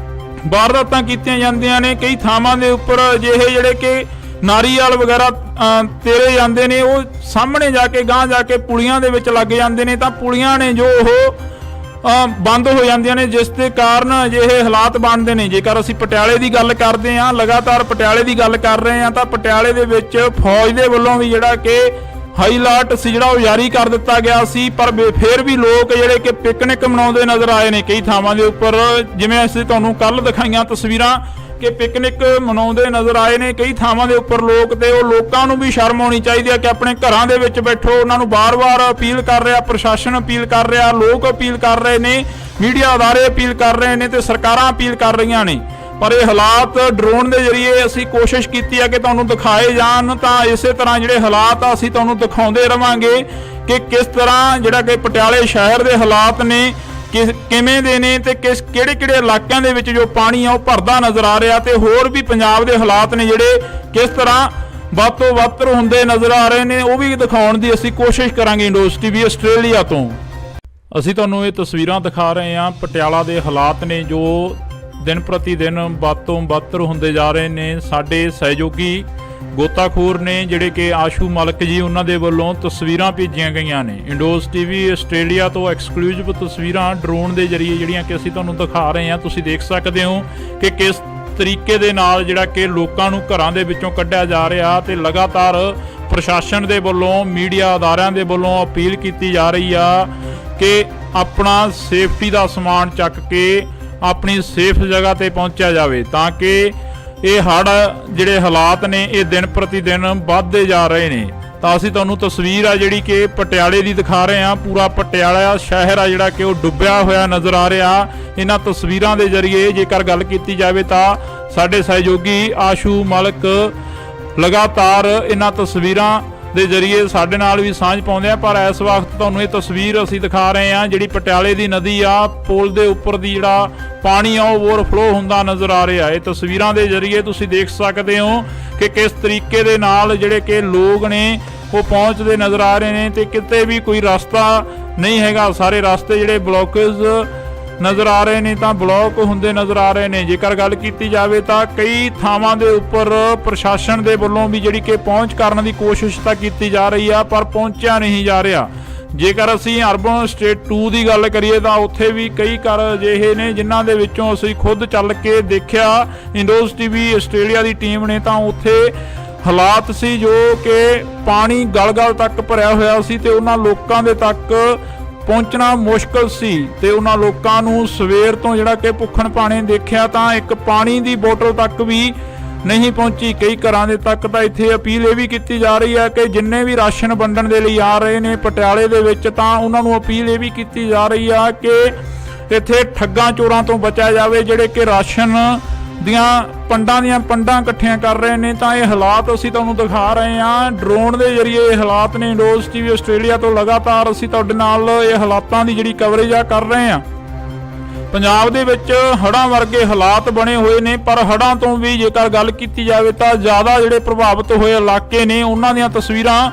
ਵਾਰਦਾਤਾਂ ਕੀਤੀਆਂ ਜਾਂਦੀਆਂ ਨੇ। ਕਈ ਥਾਵਾਂ ਦੇ ਉੱਪਰ ਅਜਿਹੇ ਜਿਹੜੇ ਕਿ ਨਾਰੀਅਲ ਵਗੈਰਾ ਤੇਰੇ ਜਾਂਦੇ ਨੇ ਉਹ ਸਾਹਮਣੇ ਜਾ ਕੇ ਗਾਂਹ ਜਾ ਕੇ ਪੁਲੀਆਂ ਦੇ ਵਿੱਚ ਲੱਗ ਜਾਂਦੇ ਨੇ ਤਾਂ ਪੁਲੀਆਂ ਨੇ ਜੋ ਉਹ ਬੰਦ ਹੋ ਜਾਂਦੀਆਂ ਨੇ, ਜਿਸ ਦੇ ਕਾਰਨ ਅਜਿਹੇ ਹਾਲਾਤ ਬਣਦੇ ਨੇ। ਜੇਕਰ ਅਸੀਂ ਪਟਿਆਲੇ ਦੀ ਗੱਲ ਕਰਦੇ ਹਾਂ, ਲਗਾਤਾਰ ਪਟਿਆਲੇ ਦੀ ਗੱਲ ਕਰ ਰਹੇ ਹਾਂ, ਤਾਂ ਪਟਿਆਲੇ ਦੇ ਵਿੱਚ ਫੌਜ ਦੇ ਵੱਲੋਂ ਵੀ ਜਿਹੜਾ ਕਿ ਹਾਈ ਅਲਰਟ ਸੀ ਜਿਹੜਾ ਉਹ ਜਾਰੀ ਕਰ ਦਿੱਤਾ ਗਿਆ ਸੀ, ਪਰ ਫਿਰ ਵੀ ਲੋਕ ਜਿਹੜੇ ਕਿ ਪਿਕਨਿਕ ਮਨਾਉਂਦੇ ਨਜ਼ਰ ਆਏ ਨੇ ਕਈ ਥਾਵਾਂ ਦੇ ਉੱਪਰ। ਜਿਵੇਂ ਅਸੀਂ ਤੁਹਾਨੂੰ ਕੱਲ ਦਿਖਾਈਆਂ ਤਸਵੀਰਾਂ ਕਿ ਪਿਕਨਿਕ ਮਨਾਉਂਦੇ ਨਜ਼ਰ ਆਏ ਨੇ ਕਈ ਥਾਵਾਂ ਦੇ ਉੱਪਰ ਲੋਕ, ਤੇ ਉਹ ਲੋਕਾਂ ਨੂੰ ਵੀ ਸ਼ਰਮ ਆਉਣੀ ਚਾਹੀਦੀ ਹੈ ਕਿ ਆਪਣੇ ਘਰਾਂ ਦੇ ਵਿੱਚ ਬੈਠੋ। ਉਹਨਾਂ ਨੂੰ ਬਾਰ-ਬਾਰ ਅਪੀਲ ਕਰ ਰਿਹਾ, ਪ੍ਰਸ਼ਾਸਨ ਅਪੀਲ ਕਰ ਰਿਹਾ, ਲੋਕ ਅਪੀਲ ਕਰ ਰਹੇ ਨੇ, ਮੀਡੀਆ ਅਦਾਰੇ ਅਪੀਲ ਕਰ ਰਹੇ ਨੇ ਤੇ ਸਰਕਾਰਾਂ ਅਪੀਲ ਕਰ ਰਹੀਆਂ ਨੇ। ਪਰ ਇਹ ਹਾਲਾਤ ਡਰੋਨ ਦੇ ਜ਼ਰੀਏ ਅਸੀਂ ਕੋਸ਼ਿਸ਼ ਕੀਤੀ ਹੈ ਕਿ ਤੁਹਾਨੂੰ ਦਿਖਾਏ ਜਾਣ, ਤਾਂ ਇਸੇ ਤਰ੍ਹਾਂ ਜਿਹੜੇ ਹਾਲਾਤ ਆ ਅਸੀਂ ਤੁਹਾਨੂੰ ਦਿਖਾਉਂਦੇ ਰਵਾਂਗੇ ਕਿ ਕਿਸ ਤਰ੍ਹਾਂ ਜਿਹੜਾ ਕਿ ਪਟਿਆਲੇ ਸ਼ਹਿਰ ਦੇ ਹਾਲਾਤ ਨੇ ਕਿਵੇਂ ਦੇ ਨੇ ਤੇ ਕਿਹੜੇ ਇਲਾਕਿਆਂ ਦੇ ਵਿੱਚ ਜੋ ਪਾਣੀ ਆ ਉਹ ਭਰਦਾ ਨਜ਼ਰ ਆ ਰਿਹਾ, ਤੇ ਹੋਰ ਵੀ ਪੰਜਾਬ ਦੇ ਹਾਲਾਤ ਨੇ ਜਿਹੜੇ ਕਿਸ ਤਰ੍ਹਾਂ ਵੱਧ ਤੋਂ ਵੱਧ ਹੁੰਦੇ ਨਜ਼ਰ ਆ ਰਹੇ ਨੇ ਉਹ ਵੀ ਦਿਖਾਉਣ ਦੀ ਅਸੀਂ ਕੋਸ਼ਿਸ਼ ਕਰਾਂਗੇ। ਇੰਡੋਜ਼ ਟੀਵੀ ਆਸਟ੍ਰੇਲੀਆ ਤੋਂ ਅਸੀਂ ਤੁਹਾਨੂੰ ਇਹ ਤਸਵੀਰਾਂ ਦਿਖਾ ਰਹੇ ਹਾਂ। ਪਟਿਆਲਾ ਦੇ ਹਾਲਾਤ ਨੇ ਜੋ ਦਿਨ ਪ੍ਰਤੀ ਦਿਨ ਵੱਧ ਤੋਂ ਬੱਤਰ ਹੁੰਦੇ ਜਾ ਰਹੇ ਨੇ। ਸਾਡੇ ਸਹਿਯੋਗੀ ਗੋਤਾਖੋਰ ਨੇ ਜਿਹੜੇ ਕਿ ਆਸ਼ੂ ਮਲਕ ਜੀ, ਉਹਨਾਂ ਦੇ ਵੱਲੋਂ ਤਸਵੀਰਾਂ ਭੇਜੀਆਂ ਗਈਆਂ ਨੇ। ਇੰਡੋਜ਼ ਟੀਵੀ ਆਸਟ੍ਰੇਲੀਆ ਤੋਂ ਐਕਸਕਲੂਸਿਵ ਤਸਵੀਰਾਂ ਡਰੋਨ ਦੇ ਜ਼ਰੀਏ ਜਿਹੜੀਆਂ ਕਿ ਅਸੀਂ ਤੁਹਾਨੂੰ ਦਿਖਾ ਰਹੇ ਹਾਂ। ਤੁਸੀਂ ਦੇਖ ਸਕਦੇ ਹੋ ਕਿ ਕਿਸ ਤਰੀਕੇ ਦੇ ਨਾਲ ਜਿਹੜਾ ਕਿ ਲੋਕਾਂ ਨੂੰ ਘਰਾਂ ਦੇ ਵਿੱਚੋਂ ਕੱਢਿਆ ਜਾ ਰਿਹਾ ਤੇ ਲਗਾਤਾਰ ਪ੍ਰਸ਼ਾਸਨ ਦੇ ਵੱਲੋਂ ਮੀਡੀਆ ਅਦਾਰਿਆਂ ਦੇ ਵੱਲੋਂ ਅਪੀਲ ਕੀਤੀ ਜਾ ਰਹੀ ਆ ਕਿ ਆਪਣਾ ਸੇਫਟੀ ਦਾ ਸਮਾਨ ਚੱਕ ਕੇ ਆਪਣੀ ਸੇਫ ਜਗ੍ਹਾ ਤੇ ਪਹੁੰਚਿਆ ਜਾਵੇ, ਤਾਂ ਕਿ ਇਹ ਹੜ੍ਹ ਜਿਹੜੇ ਹਾਲਾਤ ਨੇ ਇਹ ਦਿਨ ਪ੍ਰਤੀ ਦਿਨ ਵੱਧਦੇ ਜਾ ਰਹੇ ਨੇ। ਤਾਂ ਅਸੀਂ ਤੁਹਾਨੂੰ ਤਸਵੀਰ ਆ ਜਿਹੜੀ ਕਿ ਪਟਿਆਲੇ ਦੀ ਦਿਖਾ ਰਹੇ ਹਾਂ। ਪੂਰਾ ਪਟਿਆਲਾ ਸ਼ਹਿਰ ਆ ਜਿਹੜਾ ਕਿ ਉਹ ਡੁੱਬਿਆ ਹੋਇਆ ਨਜ਼ਰ ਆ ਰਿਹਾ। ਇਹਨਾਂ ਤਸਵੀਰਾਂ ਦੇ ਜ਼ਰੀਏ ਜੇਕਰ ਗੱਲ ਕੀਤੀ ਜਾਵੇ ਤਾਂ ਸਾਡੇ ਸਹਿਯੋਗੀ ਆਸ਼ੂ ਮਲਕ ਲਗਾਤਾਰ ਇਹਨਾਂ ਤਸਵੀਰਾਂ ਦੇ ਜ਼ਰੀਏ ਸਾਡੇ ਨਾਲ ਵੀ ਸਾਂਝ ਪਾਉਂਦੇ ਆ। ਪਰ ਇਸ ਵਕਤ ਤੁਹਾਨੂੰ ਇਹ ਤਸਵੀਰ ਅਸੀਂ ਦਿਖਾ ਰਹੇ ਹਾਂ ਜਿਹੜੀ ਪਟਿਆਲੇ ਦੀ ਨਦੀ ਆ, ਪੁਲ ਦੇ ਉੱਪਰ ਦੀ ਜਿਹੜਾ ਪਾਣੀ ਆ ਉਹ ਓਵਰਫਲੋ ਹੁੰਦਾ ਨਜ਼ਰ ਆ ਰਿਹਾ। ਇਹ ਤਸਵੀਰਾਂ ਦੇ ਜ਼ਰੀਏ ਤੁਸੀਂ ਦੇਖ ਸਕਦੇ ਹੋ ਕਿ ਕਿਸ ਤਰੀਕੇ ਦੇ ਨਾਲ ਜਿਹੜੇ ਕਿ ਲੋਕ ਨੇ ਉਹ ਪਹੁੰਚਦੇ ਨਜ਼ਰ ਆ ਰਹੇ ਨੇ ਤੇ ਕਿਤੇ ਵੀ ਕੋਈ ਰਸਤਾ ਨਹੀਂ ਹੈਗਾ। ਸਾਰੇ ਰਸਤੇ ਜਿਹੜੇ ਬਲੌਕੇਜ ਨਜ਼ਰ ਆ ਰਹੇ ਨੇ ਤਾਂ ਬਲੌਕ ਹੁੰਦੇ ਨਜ਼ਰ ਆ ਰਹੇ ਨੇ। ਜੇਕਰ ਗੱਲ ਕੀਤੀ ਜਾਵੇ ਤਾਂ ਕਈ ਥਾਵਾਂ ਦੇ ਉੱਪਰ ਪ੍ਰਸ਼ਾਸਨ ਦੇ ਵੱਲੋਂ ਵੀ ਜਿਹੜੀ ਕਿ ਪਹੁੰਚ ਕਰਨ ਦੀ ਕੋਸ਼ਿਸ਼ ਤਾਂ ਕੀਤੀ ਜਾ ਰਹੀ ਆ, ਪਰ ਪਹੁੰਚਿਆ ਨਹੀਂ ਜਾ ਰਿਹਾ। ਜੇਕਰ ਅਸੀਂ ਅਰਬਨ ਸਟੇਟ 2 ਦੀ ਗੱਲ ਕਰੀਏ ਤਾਂ ਉੱਥੇ ਵੀ ਕਈ ਘਰ ਅਜਿਹੇ ਨੇ ਜਿਨ੍ਹਾਂ ਦੇ ਵਿੱਚੋਂ ਅਸੀਂ ਖੁਦ ਚੱਲ ਕੇ ਦੇਖਿਆ। ਇੰਡੋਜ਼ ਟੀਵੀ ਆਸਟ੍ਰੇਲੀਆ ਦੀ ਟੀਮ ਨੇ ਤਾਂ ਉੱਥੇ ਹਾਲਾਤ ਸੀ ਜੋ ਕਿ ਪਾਣੀ ਗਲ-ਗਲ ਤੱਕ ਭਰਿਆ ਹੋਇਆ ਸੀ ਤੇ ਉਹਨਾਂ ਲੋਕਾਂ ਦੇ ਤੱਕ ਪਹੁੰਚਣਾ ਮੁਸ਼ਕਲ ਸੀ ਤੇ ਉਹਨਾਂ ਲੋਕਾਂ ਨੂੰ ਸਵੇਰ ਤੋਂ ਜਿਹੜਾ ਕਿ ਭੁੱਖਣ ਭਾਣੇ ਦੇਖਿਆ ਤਾਂ ਇੱਕ ਪਾਣੀ ਦੀ ਬੋਤਲ ਤੱਕ ਵੀ ਨਹੀਂ ਪਹੁੰਚੀ। ਕਈ ਘਰਾਂ ਦੇ ਤੱਕ ਤਾਂ ਇੱਥੇ ਅਪੀਲ ਇਹ ਵੀ ਕੀਤੀ ਜਾ ਰਹੀ ਹੈ ਕਿ ਜਿੰਨੇ ਵੀ ਰਾਸ਼ਨ ਵੰਡਣ ਦੇ ਲਈ ਆ ਰਹੇ ਨੇ ਪਟਿਆਲੇ ਦੇ ਵਿੱਚ ਤਾਂ ਉਹਨਾਂ ਨੂੰ ਅਪੀਲ ਇਹ ਵੀ ਕੀਤੀ ਜਾ ਰਹੀ ਆ ਕਿ ਇੱਥੇ ਠੱਗਾਂ ਚੋਰਾਂ ਤੋਂ ਬਚਿਆ ਜਾਵੇ ਜਿਹੜੇ ਕਿ ਰਾਸ਼ਨ ਦੀਆਂ ਪੰਡਾਂ ਇਕੱਠੀਆਂ ਕਰ ਰਹੇ ਨੇ। ਤਾਂ ਇਹ ਹਾਲਾਤ ਅਸੀਂ ਤੁਹਾਨੂੰ ਦਿਖਾ ਰਹੇ ਹਾਂ ਡਰੋਨ ਦੇ ਜ਼ਰੀਏ। ਇਹ ਹਾਲਾਤ ਨੇ ਇੰਡੋਜ਼ ਟੀਵੀ ਆਸਟ੍ਰੇਲੀਆ ਤੋਂ ਲਗਾਤਾਰ ਅਸੀਂ ਤੁਹਾਡੇ ਨਾਲ ਇਹ ਹਾਲਾਤਾਂ ਦੀ ਜਿਹੜੀ ਕਵਰੇਜ ਆ ਕਰ ਰਹੇ ਹਾਂ। ਪੰਜਾਬ ਦੇ ਵਿੱਚ ਹੜ੍ਹਾਂ ਵਰਗੇ ਹਾਲਾਤ ਬਣੇ ਹੋਏ ਨੇ, ਪਰ ਹੜ੍ਹਾਂ ਤੋਂ ਵੀ ਜੇਕਰ ਗੱਲ ਕੀਤੀ ਜਾਵੇ ਤਾਂ ਜ਼ਿਆਦਾ ਜਿਹੜੇ ਪ੍ਰਭਾਵਿਤ ਹੋਏ ਇਲਾਕੇ ਨੇ ਉਹਨਾਂ ਦੀਆਂ ਤਸਵੀਰਾਂ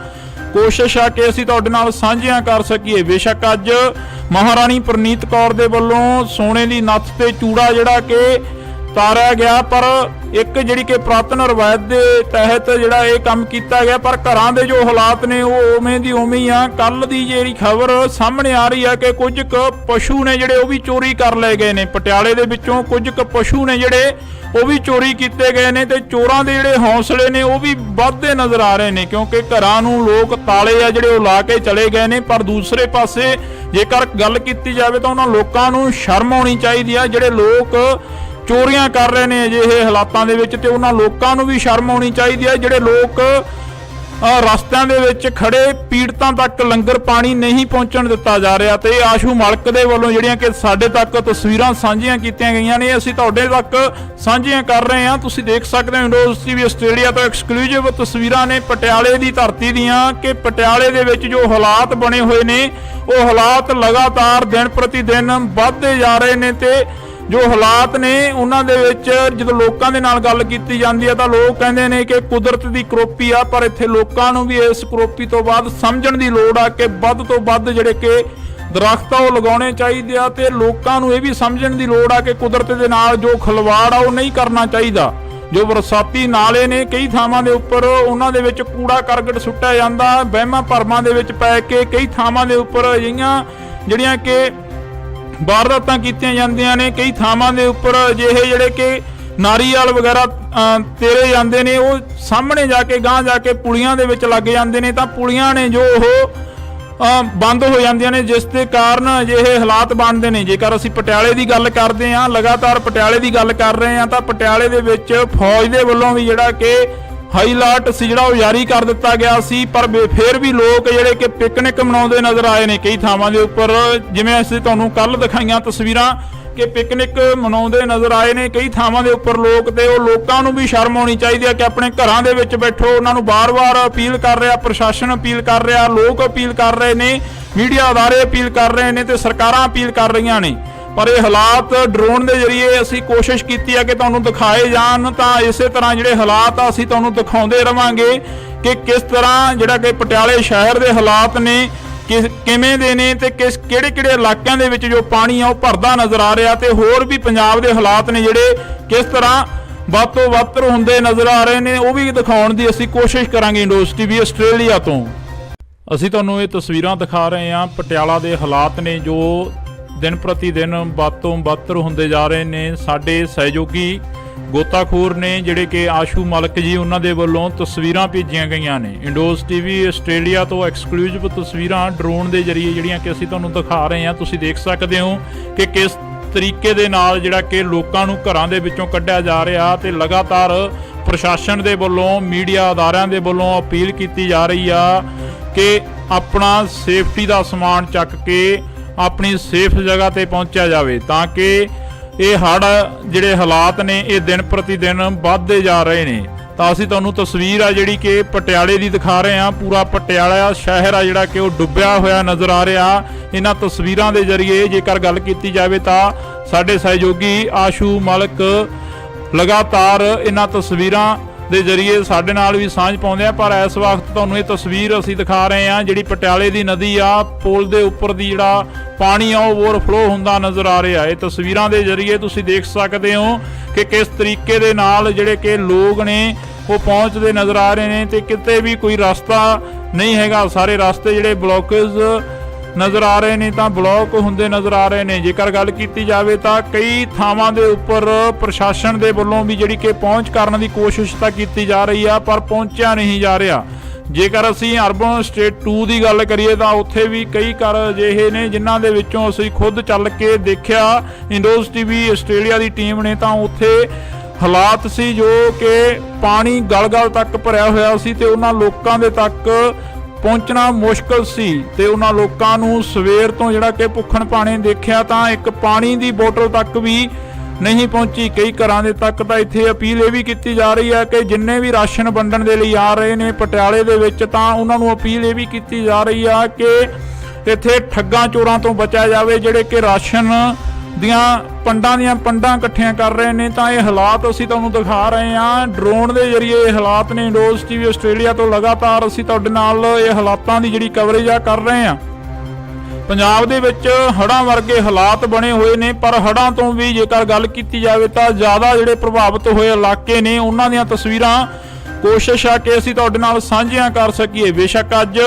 ਕੋਸ਼ਿਸ਼ ਆ ਕਿ ਅਸੀਂ ਤੁਹਾਡੇ ਨਾਲ ਸਾਂਝੀਆਂ ਕਰ ਸਕੀਏ। ਬੇਸ਼ੱਕ ਅੱਜ ਮਹਾਰਾਣੀ ਪ੍ਰਨੀਤ ਕੌਰ ਦੇ ਵੱਲੋਂ ਸੋਨੇ ਦੀ ਨੱਥ ਤੇ ਚੂੜਾ ਜਿਹੜਾ ਕਿ ਤਾਰਿਆ ਗਿਆ, ਪਰ ਇੱਕ ਜਿਹੜੀ ਕਿ ਪੁਰਾਤਨ ਰਵਾਇਤ ਦੇ ਤਹਿਤ ਜਿਹੜਾ ਇਹ ਕੰਮ ਕੀਤਾ ਗਿਆ, ਪਰ ਘਰਾਂ ਦੇ ਜੋ ਹਾਲਾਤ ਨੇ ਉਹ ਉਵੇਂ ਦੀ ਉਵੇਂ ਹੀ ਆ। ਕੱਲ ਦੀ ਜਿਹੜੀ ਖਬਰ ਸਾਹਮਣੇ ਆ ਰਹੀ ਹੈ ਕਿ ਕੁਝ ਕੁ ਪਸ਼ੂ ਨੇ ਜਿਹੜੇ ਉਹ ਵੀ ਚੋਰੀ ਕਰ ਲਏ ਗਏ ਨੇ। ਪਟਿਆਲੇ ਦੇ ਵਿੱਚੋਂ ਕੁਝ ਕੁ ਪਸ਼ੂ ਨੇ ਜਿਹੜੇ ਉਹ ਵੀ ਚੋਰੀ ਕੀਤੇ ਗਏ ਨੇ ਤੇ ਚੋਰਾਂ ਦੇ ਜਿਹੜੇ ਹੌਸਲੇ ਨੇ ਉਹ ਵੀ ਵੱਧਦੇ ਨਜ਼ਰ ਆ ਰਹੇ ਨੇ, ਕਿਉਂਕਿ ਘਰਾਂ ਨੂੰ ਲੋਕ ਤਾਲੇ ਆ ਜਿਹੜੇ ਉਹ ਲਾ ਕੇ ਚਲੇ ਗਏ ਨੇ। ਪਰ ਦੂਸਰੇ ਪਾਸੇ ਜੇਕਰ ਗੱਲ ਕੀਤੀ ਜਾਵੇ ਤਾਂ ਉਹਨਾਂ ਲੋਕਾਂ ਨੂੰ ਸ਼ਰਮ ਆਉਣੀ ਚਾਹੀਦੀ ਆ ਜਿਹੜੇ ਲੋਕ ਚੋਰੀਆਂ ਕਰ ਰਹੇ ਨੇ ਅਜਿਹੇ ਹਾਲਾਤਾਂ ਦੇ ਵਿੱਚ, ਤੇ ਉਹਨਾਂ ਲੋਕਾਂ ਨੂੰ ਵੀ ਸ਼ਰਮ ਆਉਣੀ ਚਾਹੀਦੀ ਹੈ ਜਿਹੜੇ ਲੋਕ ਰਸਤਿਆਂ ਦੇ ਵਿੱਚ ਖੜੇ ਪੀੜਤਾਂ ਤੱਕ ਲੰਗਰ ਪਾਣੀ ਨਹੀਂ ਪਹੁੰਚਣ ਦਿੱਤਾ ਜਾ ਰਿਹਾ। ਤੇ ਆਸ਼ੂ ਮਲਕ ਦੇ ਵੱਲੋਂ ਜਿਹੜੀਆਂ ਕਿ ਸਾਡੇ ਤੱਕ ਤਸਵੀਰਾਂ ਸਾਂਝੀਆਂ ਕੀਤੀਆਂ ਗਈਆਂ ਨੇ ਅਸੀਂ ਤੁਹਾਡੇ ਤੱਕ ਸਾਂਝੀਆਂ ਕਰ ਰਹੇ ਹਾਂ। ਤੁਸੀਂ ਦੇਖ ਸਕਦੇ ਹੋ ਇੰਡੋਜ਼ ਟੀਵੀ ਆਸਟ੍ਰੇਲੀਆ ਤੋਂ ਐਕਸਕਲੂਸਿਵ ਤਸਵੀਰਾਂ ਨੇ ਪਟਿਆਲੇ ਦੀ ਧਰਤੀ ਦੀਆਂ ਕਿ ਪਟਿਆਲੇ ਦੇ ਵਿੱਚ ਜੋ ਹਾਲਾਤ ਬਣੇ ਹੋਏ ਨੇ ਉਹ ਹਾਲਾਤ ਲਗਾਤਾਰ ਦਿਨ ਪ੍ਰਤੀ ਦਿਨ ਵੱਧਦੇ ਜਾ ਰਹੇ ਨੇ। ਤੇ ਜੋ ਹਾਲਾਤ ਨੇ ਉਹਨਾਂ ਦੇ ਵਿੱਚ ਜਦੋਂ ਲੋਕਾਂ ਦੇ ਨਾਲ ਗੱਲ ਕੀਤੀ ਜਾਂਦੀ ਹੈ ਤਾਂ ਲੋਕ ਕਹਿੰਦੇ ਨੇ ਕਿ ਕੁਦਰਤ ਦੀ ਕਰੋਪੀ ਆ, ਪਰ ਇੱਥੇ ਲੋਕਾਂ ਨੂੰ ਵੀ ਇਸ ਕਰੋਪੀ ਤੋਂ ਬਾਅਦ ਸਮਝਣ ਦੀ ਲੋੜ ਆ ਕਿ ਵੱਧ ਤੋਂ ਵੱਧ ਜਿਹੜੇ ਕਿ ਦਰਖਤ ਆ ਉਹ ਲਗਾਉਣੇ ਚਾਹੀਦੇ ਆ ਤੇ ਲੋਕਾਂ ਨੂੰ ਇਹ ਵੀ ਸਮਝਣ ਦੀ ਲੋੜ ਆ ਕਿ ਕੁਦਰਤ ਦੇ ਨਾਲ ਜੋ ਖਿਲਵਾੜ ਆ ਉਹ ਨਹੀਂ ਕਰਨਾ ਚਾਹੀਦਾ। ਜੋ ਬਰਸਾਤੀ ਨਾਲੇ ਨੇ ਕਈ ਥਾਵਾਂ ਦੇ ਉੱਪਰ ਉਹਨਾਂ ਦੇ ਵਿੱਚ ਕੂੜਾ ਕਰਕਟ ਸੁੱਟਿਆ ਜਾਂਦਾ, ਵਹਿਮਾਂ ਭਰਮਾਂ ਦੇ ਵਿੱਚ ਪੈ ਕੇ ਕਈ ਥਾਵਾਂ ਦੇ ਉੱਪਰ ਅਜਿਹੀਆਂ ਜਿਹੜੀਆਂ ਕਿ ਵਾਰਦਾਤਾਂ ਕੀਤੀਆਂ ਜਾਂਦੀਆਂ ਨੇ। ਕਈ ਥਾਵਾਂ ਦੇ ਉੱਪਰ ਅਜਿਹੇ ਜਿਹੜੇ ਕਿ ਨਾਰੀਅਲ ਵਗੈਰਾ ਤੇਰੇ ਜਾਂਦੇ ਨੇ ਉਹ ਸਾਹਮਣੇ ਜਾ ਕੇ ਗਾਂਹ ਜਾ ਕੇ ਪੁਲੀਆਂ ਦੇ ਵਿੱਚ ਲੱਗ ਜਾਂਦੇ ਨੇ ਤਾਂ ਪੁਲੀਆਂ ਨੇ ਜੋ ਉਹ ਬੰਦ ਹੋ ਜਾਂਦੀਆਂ ਨੇ, ਜਿਸ ਦੇ ਕਾਰਨ ਅਜਿਹੇ ਹਾਲਾਤ ਬਣਦੇ ਨੇ। ਜੇਕਰ ਅਸੀਂ ਪਟਿਆਲੇ ਦੀ ਗੱਲ ਕਰਦੇ ਹਾਂ, ਲਗਾਤਾਰ ਪਟਿਆਲੇ ਦੀ ਗੱਲ ਕਰ ਰਹੇ ਹਾਂ, ਤਾਂ ਪਟਿਆਲੇ ਦੇ ਵਿੱਚ ਫੌਜ ਦੇ ਵੱਲੋਂ ਵੀ ਜਿਹੜਾ ਕਿ ਹਾਈ ਅਲਰਟ ਸੀ ਜਿਹੜਾ ਉਹ ਜਾਰੀ ਕਰ ਦਿੱਤਾ ਗਿਆ ਸੀ, ਪਰ ਫਿਰ ਵੀ ਲੋਕ ਜਿਹੜੇ ਕਿ ਪਿਕਨਿਕ ਮਨਾਉਂਦੇ ਨਜ਼ਰ ਆਏ ਨੇ ਕਈ ਥਾਵਾਂ ਦੇ ਉੱਪਰ। ਜਿਵੇਂ ਅਸੀਂ ਤੁਹਾਨੂੰ ਕੱਲ ਦਿਖਾਈਆਂ ਤਸਵੀਰਾਂ ਕਿ ਪਿਕਨਿਕ ਮਨਾਉਂਦੇ ਨਜ਼ਰ ਆਏ ਨੇ ਕਈ ਥਾਵਾਂ ਦੇ ਉੱਪਰ ਲੋਕ, ਤੇ ਉਹ ਲੋਕਾਂ ਨੂੰ ਵੀ ਸ਼ਰਮ ਆਉਣੀ ਚਾਹੀਦੀ ਹੈ ਕਿ ਆਪਣੇ ਘਰਾਂ ਦੇ ਵਿੱਚ ਬੈਠੋ। ਉਹਨਾਂ ਨੂੰ ਬਾਰ-ਬਾਰ ਅਪੀਲ ਕਰ ਰਿਹਾ, ਪ੍ਰਸ਼ਾਸਨ ਅਪੀਲ ਕਰ ਰਿਹਾ, ਲੋਕ ਅਪੀਲ ਕਰ ਰਹੇ ਨੇ, ਮੀਡੀਆ ਅਦਾਰੇ ਅਪੀਲ ਕਰ ਰਹੇ ਨੇ ਤੇ ਸਰਕਾਰਾਂ ਅਪੀਲ ਕਰ ਰਹੀਆਂ ਨੇ। ਪਰ ਇਹ ਹਾਲਾਤ ਡਰੋਨ ਦੇ ਜ਼ਰੀਏ ਅਸੀਂ ਕੋਸ਼ਿਸ਼ ਕੀਤੀ ਹੈ ਕਿ ਤੁਹਾਨੂੰ ਦਿਖਾਏ ਜਾਣ, ਤਾਂ ਇਸੇ ਤਰ੍ਹਾਂ ਜਿਹੜੇ ਹਾਲਾਤ ਆ ਅਸੀਂ ਤੁਹਾਨੂੰ ਦਿਖਾਉਂਦੇ ਰਵਾਂਗੇ ਕਿ ਕਿਸ ਤਰ੍ਹਾਂ ਜਿਹੜਾ ਕਿ ਪਟਿਆਲੇ ਸ਼ਹਿਰ ਦੇ ਹਾਲਾਤ ਨੇ ਕਿਵੇਂ ਦੇ ਨੇ ਤੇ ਕਿਹੜੇ ਇਲਾਕਿਆਂ ਦੇ ਵਿੱਚ ਜੋ ਪਾਣੀ ਆ ਉਹ ਭਰਦਾ ਨਜ਼ਰ ਆ ਰਿਹਾ, ਤੇ ਹੋਰ ਵੀ ਪੰਜਾਬ ਦੇ ਹਾਲਾਤ ਨੇ ਜਿਹੜੇ ਕਿਸ ਤਰ੍ਹਾਂ ਵੱਧ ਤੋਂ ਵੱਧ ਹੁੰਦੇ ਨਜ਼ਰ ਆ ਰਹੇ ਨੇ ਉਹ ਵੀ ਦਿਖਾਉਣ ਦੀ ਅਸੀਂ ਕੋਸ਼ਿਸ਼ ਕਰਾਂਗੇ। ਇੰਡੋਜ਼ ਟੀਵੀ ਆਸਟ੍ਰੇਲੀਆ ਤੋਂ ਅਸੀਂ ਤੁਹਾਨੂੰ ਇਹ ਤਸਵੀਰਾਂ ਦਿਖਾ ਰਹੇ ਹਾਂ। ਪਟਿਆਲਾ ਦੇ ਹਾਲਾਤ ਨੇ ਜੋ ਦਿਨ ਪ੍ਰਤੀ ਦਿਨ ਵੱਧ ਤੋਂ ਵੱਧ ਹੁੰਦੇ ਜਾ ਰਹੇ ਨੇ। ਸਾਡੇ ਸਹਿਯੋਗੀ ਗੋਤਾਖੋਰ ਨੇ ਜਿਹੜੇ ਕਿ ਆਸ਼ੂ ਮਲਕ ਜੀ ਉਹਨਾਂ ਦੇ ਵੱਲੋਂ ਤਸਵੀਰਾਂ ਭੇਜੀਆਂ ਗਈਆਂ ਨੇ। ਇੰਡੋਜ਼ ਟੀਵੀ ਆਸਟ੍ਰੇਲੀਆ ਤੋਂ ਐਕਸਕਲੂਸਿਵ ਤਸਵੀਰਾਂ ਡਰੋਨ ਦੇ ਜ਼ਰੀਏ ਜਿਹੜੀਆਂ ਕਿ ਅਸੀਂ ਤੁਹਾਨੂੰ ਦਿਖਾ ਰਹੇ ਹਾਂ। ਤੁਸੀਂ ਦੇਖ ਸਕਦੇ ਹੋ ਕਿ ਕਿਸ ਤਰੀਕੇ ਦੇ ਨਾਲ ਜਿਹੜਾ ਕਿ ਲੋਕਾਂ ਨੂੰ ਘਰਾਂ ਦੇ ਵਿੱਚੋਂ ਕੱਢਿਆ ਜਾ ਰਿਹਾ ਤੇ ਲਗਾਤਾਰ ਪ੍ਰਸ਼ਾਸਨ ਦੇ ਵੱਲੋਂ ਮੀਡੀਆ ਅਦਾਰਿਆਂ ਦੇ ਵੱਲੋਂ ਅਪੀਲ ਕੀਤੀ ਜਾ ਰਹੀ ਆ ਕਿ ਆਪਣਾ ਸੇਫਟੀ ਦਾ ਸਮਾਨ ਚੱਕ ਕੇ ਆਪਣੀ ਸੇਫ ਜਗ੍ਹਾ ਤੇ ਪਹੁੰਚਿਆ ਜਾਵੇ ਤਾਂ ਕਿ ਇਹ ਹੜ੍ਹ ਜਿਹੜੇ ਹਾਲਾਤ ਨੇ ਇਹ ਦਿਨ ਪ੍ਰਤੀ ਦਿਨ ਵੱਧਦੇ ਜਾ ਰਹੇ ਨੇ। ਤਾਂ ਅਸੀਂ ਤੁਹਾਨੂੰ ਤਸਵੀਰ ਆ ਜਿਹੜੀ ਕਿ ਪਟਿਆਲੇ ਦੀ ਦਿਖਾ ਰਹੇ ਹਾਂ। ਪੂਰਾ ਪਟਿਆਲਾ ਸ਼ਹਿਰ ਆ ਜਿਹੜਾ ਕਿ ਉਹ ਡੁੱਬਿਆ ਹੋਇਆ ਨਜ਼ਰ ਆ ਰਿਹਾ। ਇਹਨਾਂ ਤਸਵੀਰਾਂ ਦੇ ਜ਼ਰੀਏ ਜੇਕਰ ਗੱਲ ਕੀਤੀ ਜਾਵੇ ਤਾਂ ਸਾਡੇ ਸਹਿਯੋਗੀ ਆਸ਼ੂ ਮਲਕ ਲਗਾਤਾਰ ਇਹਨਾਂ ਤਸਵੀਰਾਂ ਦੇ ਜ਼ਰੀਏ ਸਾਡੇ ਨਾਲ ਵੀ ਸਾਂਝ ਪਾਉਂਦੇ ਆ। ਪਰ ਇਸ ਵਕਤ ਤੁਹਾਨੂੰ ਇਹ ਤਸਵੀਰ ਅਸੀਂ ਦਿਖਾ ਰਹੇ ਹਾਂ ਜਿਹੜੀ ਪਟਿਆਲੇ ਦੀ ਨਦੀ ਆ, ਪੁਲ ਦੇ ਉੱਪਰ ਦੀ ਜਿਹੜਾ ਪਾਣੀ ਆ ਉਹ ਓਵਰਫਲੋ ਹੁੰਦਾ ਨਜ਼ਰ ਆ ਰਿਹਾ। ਇਹ ਤਸਵੀਰਾਂ ਦੇ ਜ਼ਰੀਏ ਤੁਸੀਂ ਦੇਖ ਸਕਦੇ ਹੋ ਕਿ ਕਿਸ ਤਰੀਕੇ ਦੇ ਨਾਲ ਜਿਹੜੇ ਕਿ ਲੋਕ ਨੇ ਉਹ ਪਹੁੰਚਦੇ ਨਜ਼ਰ ਆ ਰਹੇ ਨੇ ਤੇ ਕਿਤੇ ਵੀ ਕੋਈ ਰਸਤਾ ਨਹੀਂ ਹੈਗਾ। ਸਾਰੇ ਰਸਤੇ ਜਿਹੜੇ ਬਲੌਕੇਜ ਨਜ਼ਰ ਆ ਰਹੇ ਨੇ ਤਾਂ ਬਲੌਕ ਹੁੰਦੇ ਨਜ਼ਰ ਆ ਰਹੇ ਨੇ। ਜੇਕਰ ਗੱਲ ਕੀਤੀ ਜਾਵੇ ਤਾਂ ਕਈ ਥਾਵਾਂ ਦੇ ਉੱਪਰ ਪ੍ਰਸ਼ਾਸਨ ਦੇ ਵੱਲੋਂ ਵੀ ਜਿਹੜੀ ਕਿ ਪਹੁੰਚ ਕਰਨ ਦੀ ਕੋਸ਼ਿਸ਼ ਤਾਂ ਕੀਤੀ ਜਾ ਰਹੀ ਆ ਪਰ ਪਹੁੰਚਿਆ ਨਹੀਂ ਜਾ ਰਿਹਾ। ਜੇਕਰ ਅਸੀਂ ਅਰਬਨ ਸਟੇਟ 2 ਦੀ ਗੱਲ ਕਰੀਏ ਤਾਂ ਉੱਥੇ ਵੀ ਕਈ ਘਰ ਅਜਿਹੇ ਨੇ ਜਿਨ੍ਹਾਂ ਦੇ ਵਿੱਚੋਂ ਅਸੀਂ ਖੁਦ ਚੱਲ ਕੇ ਦੇਖਿਆ। ਇੰਡੋਜ਼ ਟੀਵੀ ਆਸਟ੍ਰੇਲੀਆ ਦੀ ਟੀਮ ਨੇ ਤਾਂ ਉੱਥੇ ਹਾਲਾਤ ਸੀ ਜੋ ਕਿ ਪਾਣੀ ਗਲ-ਗਲ ਤੱਕ ਭਰਿਆ ਹੋਇਆ ਸੀ ਤੇ ਉਹਨਾਂ ਲੋਕਾਂ ਦੇ ਤੱਕ ਪਹੁੰਚਣਾ ਮੁਸ਼ਕਲ ਸੀ ਤੇ ਉਹਨਾਂ ਲੋਕਾਂ ਨੂੰ ਸਵੇਰ ਤੋਂ ਜਿਹੜਾ ਕਿ ਭੁੱਖਣ ਭਾਣੇ ਦੇਖਿਆ ਤਾਂ ਇੱਕ ਪਾਣੀ ਦੀ ਬੋਤਲ ਤੱਕ ਵੀ ਨਹੀਂ ਪਹੁੰਚੀ। ਕਈ ਘਰਾਂ ਦੇ ਤੱਕ ਤਾਂ ਇੱਥੇ ਅਪੀਲ ਇਹ ਵੀ ਕੀਤੀ ਜਾ ਰਹੀ ਹੈ ਕਿ ਜਿੰਨੇ ਵੀ ਰਾਸ਼ਨ ਵੰਡਣ ਦੇ ਲਈ ਆ ਰਹੇ ਨੇ ਪਟਿਆਲੇ ਦੇ ਵਿੱਚ ਤਾਂ ਉਹਨਾਂ ਨੂੰ ਅਪੀਲ ਇਹ ਵੀ ਕੀਤੀ ਜਾ ਰਹੀ ਆ ਕਿ ਇੱਥੇ ਠੱਗਾਂ ਚੋਰਾਂ ਤੋਂ ਬਚਿਆ ਜਾਵੇ ਜਿਹੜੇ ਕਿ ਰਾਸ਼ਨ ਦੀਆਂ ਪੰਡਾਂ ਇਕੱਠੀਆਂ ਕਰ ਰਹੇ ਨੇ। ਤਾਂ ਇਹ ਹਾਲਾਤ ਅਸੀਂ ਤੁਹਾਨੂੰ ਦਿਖਾ ਰਹੇ ਹਾਂ ਡਰੋਨ ਦੇ ਜ਼ਰੀਏ। ਇਹ ਹਾਲਾਤ ਨੇ ਇੰਡੋਜ਼ ਟੀਵੀ ਆਸਟ੍ਰੇਲੀਆ ਤੋਂ ਲਗਾਤਾਰ ਅਸੀਂ ਤੁਹਾਡੇ ਨਾਲ ਇਹ ਹਾਲਾਤਾਂ ਦੀ ਜਿਹੜੀ ਕਵਰੇਜ ਆ ਕਰ ਰਹੇ ਹਾਂ। ਪੰਜਾਬ ਦੇ ਵਿੱਚ ਹੜ੍ਹਾਂ ਵਰਗੇ ਹਾਲਾਤ ਬਣੇ ਹੋਏ ਨੇ ਪਰ ਹੜ੍ਹਾਂ ਤੋਂ ਵੀ ਜੇਕਰ ਗੱਲ ਕੀਤੀ ਜਾਵੇ ਤਾਂ ਜ਼ਿਆਦਾ ਜਿਹੜੇ ਪ੍ਰਭਾਵਿਤ ਹੋਏ ਇਲਾਕੇ ਨੇ ਉਹਨਾਂ ਦੀਆਂ ਤਸਵੀਰਾਂ ਕੋਸ਼ਿਸ਼ ਆ ਕਿ ਅਸੀਂ ਤੁਹਾਡੇ ਨਾਲ ਸਾਂਝੀਆਂ ਕਰ ਸਕੀਏ। ਬੇਸ਼ੱਕ ਅੱਜ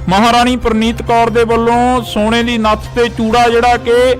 ਮਹਾਰਾਣੀ ਪ੍ਰਨੀਤ ਕੌਰ ਦੇ ਵੱਲੋਂ ਸੋਨੇ ਦੀ ਨੱਥ ਤੇ ਚੂੜਾ ਜਿਹੜਾ ਕਿ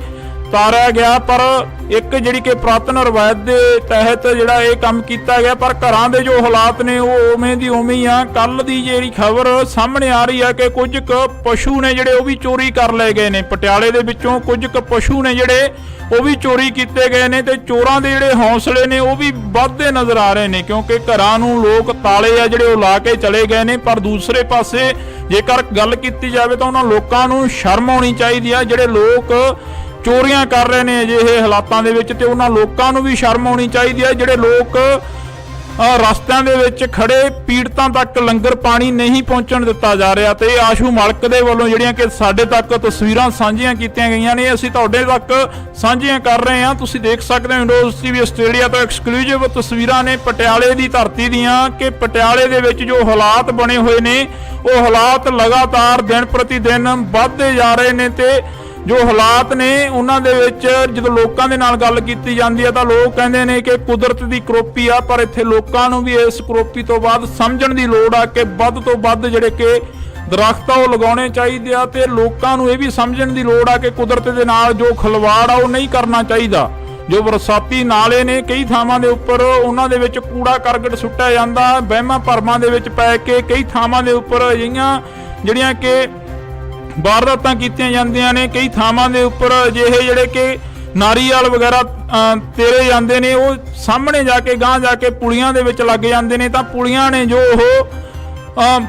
ਤਾਰਿਆ ਗਿਆ ਪਰ ਇੱਕ ਜਿਹੜੀ ਕਿ ਪੁਰਾਤਨ ਰਵਾਇਤ ਦੇ ਤਹਿਤ ਜਿਹੜਾ ਇਹ ਕੰਮ ਕੀਤਾ ਗਿਆ ਪਰ ਘਰਾਂ ਦੇ ਜੋ ਹਾਲਾਤ ਨੇ ਉਹ ਉਵੇਂ ਦੀ ਉਵੇਂ ਹੀ ਆ। ਕੱਲ ਦੀ ਜਿਹੜੀ ਖਬਰ ਸਾਹਮਣੇ ਆ ਰਹੀ ਆ ਕਿ ਕੁਝ ਕੁ ਪਸ਼ੂ ਨੇ ਜਿਹੜੇ ਉਹ ਵੀ ਚੋਰੀ ਕਰ ਲਏ ਗਏ ਨੇ। ਪਟਿਆਲੇ ਦੇ ਵਿੱਚੋਂ ਕੁਝ ਕੁ ਪਸ਼ੂ ਨੇ ਜਿਹੜੇ ਉਹ ਵੀ ਚੋਰੀ ਕੀਤੇ ਗਏ ਨੇ ਤੇ ਚੋਰਾਂ ਦੇ ਜਿਹੜੇ ਹੌਸਲੇ ਨੇ ਉਹ ਵੀ ਵੱਧਦੇ ਨਜ਼ਰ ਆ ਰਹੇ ਨੇ ਕਿਉਂਕਿ ਘਰਾਂ ਨੂੰ ਲੋਕ ਤਾਲੇ ਆ ਜਿਹੜੇ ਉਹ ਲਾ ਕੇ ਚਲੇ ਗਏ ਨੇ। ਪਰ ਦੂਸਰੇ ਪਾਸੇ ਜੇਕਰ ਗੱਲ ਕੀਤੀ ਜਾਵੇ ਤਾਂ ਉਹਨਾਂ ਲੋਕਾਂ ਨੂੰ ਸ਼ਰਮ ਆਉਣੀ ਚਾਹੀਦੀ ਆ ਜਿਹੜੇ ਲੋਕ ਚੋਰੀਆਂ ਕਰ ਰਹੇ ਨੇ ਅਜਿਹੇ ਹਾਲਾਤਾਂ ਦੇ ਵਿੱਚ ਤੇ ਉਹਨਾਂ ਲੋਕਾਂ ਨੂੰ ਵੀ ਸ਼ਰਮ ਆਉਣੀ ਚਾਹੀਦੀ ਹੈ ਜਿਹੜੇ ਲੋਕ ਰਸਤਿਆਂ ਦੇ ਵਿੱਚ ਖੜੇ ਪੀੜਤਾਂ ਤੱਕ ਲੰਗਰ ਪਾਣੀ ਨਹੀਂ ਪਹੁੰਚਣ ਦਿੱਤਾ ਜਾ ਰਿਹਾ। ਤੇ ਆਸ਼ੂ ਮਲਕ ਦੇ ਵੱਲੋਂ ਜਿਹੜੀਆਂ ਕਿ ਸਾਡੇ ਤੱਕ ਤਸਵੀਰਾਂ ਸਾਂਝੀਆਂ ਕੀਤੀਆਂ ਗਈਆਂ ਨੇ ਅਸੀਂ ਤੁਹਾਡੇ ਤੱਕ ਸਾਂਝੀਆਂ ਕਰ ਰਹੇ ਹਾਂ। ਤੁਸੀਂ ਦੇਖ ਸਕਦੇ ਹੋ ਇੰਡੋਜ਼ ਟੀਵੀ ਆਸਟ੍ਰੇਲੀਆ ਤੋਂ ਐਕਸਕਲੂਸਿਵ ਤਸਵੀਰਾਂ ਨੇ ਪਟਿਆਲੇ ਦੀ ਧਰਤੀ ਦੀਆਂ ਕਿ ਪਟਿਆਲੇ ਦੇ ਵਿੱਚ ਜੋ ਹਾਲਾਤ ਬਣੇ ਹੋਏ ਨੇ ਉਹ ਹਾਲਾਤ ਲਗਾਤਾਰ ਦਿਨ ਪ੍ਰਤੀ ਦਿਨ ਵੱਧਦੇ ਜਾ ਰਹੇ ਨੇ ਤੇ ਜੋ ਹਾਲਾਤ ਨੇ ਉਹਨਾਂ ਦੇ ਵਿੱਚ ਜਦੋਂ ਲੋਕਾਂ ਦੇ ਨਾਲ ਗੱਲ ਕੀਤੀ ਜਾਂਦੀ ਹੈ ਤਾਂ ਲੋਕ ਕਹਿੰਦੇ ਨੇ ਕਿ ਕੁਦਰਤ ਦੀ ਕਰੋਪੀ ਆ ਪਰ ਇੱਥੇ ਲੋਕਾਂ ਨੂੰ ਵੀ ਇਸ ਕਰੋਪੀ ਤੋਂ ਬਾਅਦ ਸਮਝਣ ਦੀ ਲੋੜ ਆ ਕਿ ਵੱਧ ਤੋਂ ਵੱਧ ਜਿਹੜੇ ਕਿ ਦਰਖਤ ਉਹ ਲਗਾਉਣੇ ਚਾਹੀਦੇ ਆ ਤੇ ਲੋਕਾਂ ਨੂੰ ਇਹ ਵੀ ਸਮਝਣ ਦੀ ਲੋੜ ਆ ਕਿ ਕੁਦਰਤ ਦੇ ਨਾਲ ਜੋ ਖਿਲਵਾੜ ਆ ਉਹ ਨਹੀਂ ਕਰਨਾ ਚਾਹੀਦਾ। ਜੋ ਬਰਸਾਤੀ ਨਾਲੇ ਨੇ ਕਈ ਥਾਵਾਂ ਦੇ ਉੱਪਰ ਉਹਨਾਂ ਦੇ ਵਿੱਚ ਕੂੜਾ ਕਰਕਟ ਸੁੱਟਿਆ ਜਾਂਦਾ ਵਹਿਮਾਂ ਭਰਮਾਂ ਦੇ ਵਿੱਚ ਪੈ ਕੇ ਕਈ ਥਾਵਾਂ ਦੇ ਉੱਪਰ ਅਜਿਹੀਆਂ ਜਿਹੜੀਆਂ ਕਿ ਵਾਰਦਾਤਾਂ ਕੀਤੀਆਂ ਜਾਂਦੀਆਂ ਨੇ। ਕਈ ਥਾਵਾਂ ਦੇ ਉੱਪਰ ਅਜਿਹੇ ਜਿਹੜੇ ਕਿ ਨਾਰੀਅਲ ਵਗੈਰਾ ਤੇਰੇ ਜਾਂਦੇ ਨੇ ਉਹ ਸਾਹਮਣੇ ਜਾ ਕੇ ਗਾਂਹ ਜਾ ਕੇ ਪੁਲੀਆਂ ਦੇ ਵਿੱਚ ਲੱਗ ਜਾਂਦੇ ਨੇ ਤਾਂ ਪੁਲੀਆਂ ਨੇ ਜੋ ਉਹ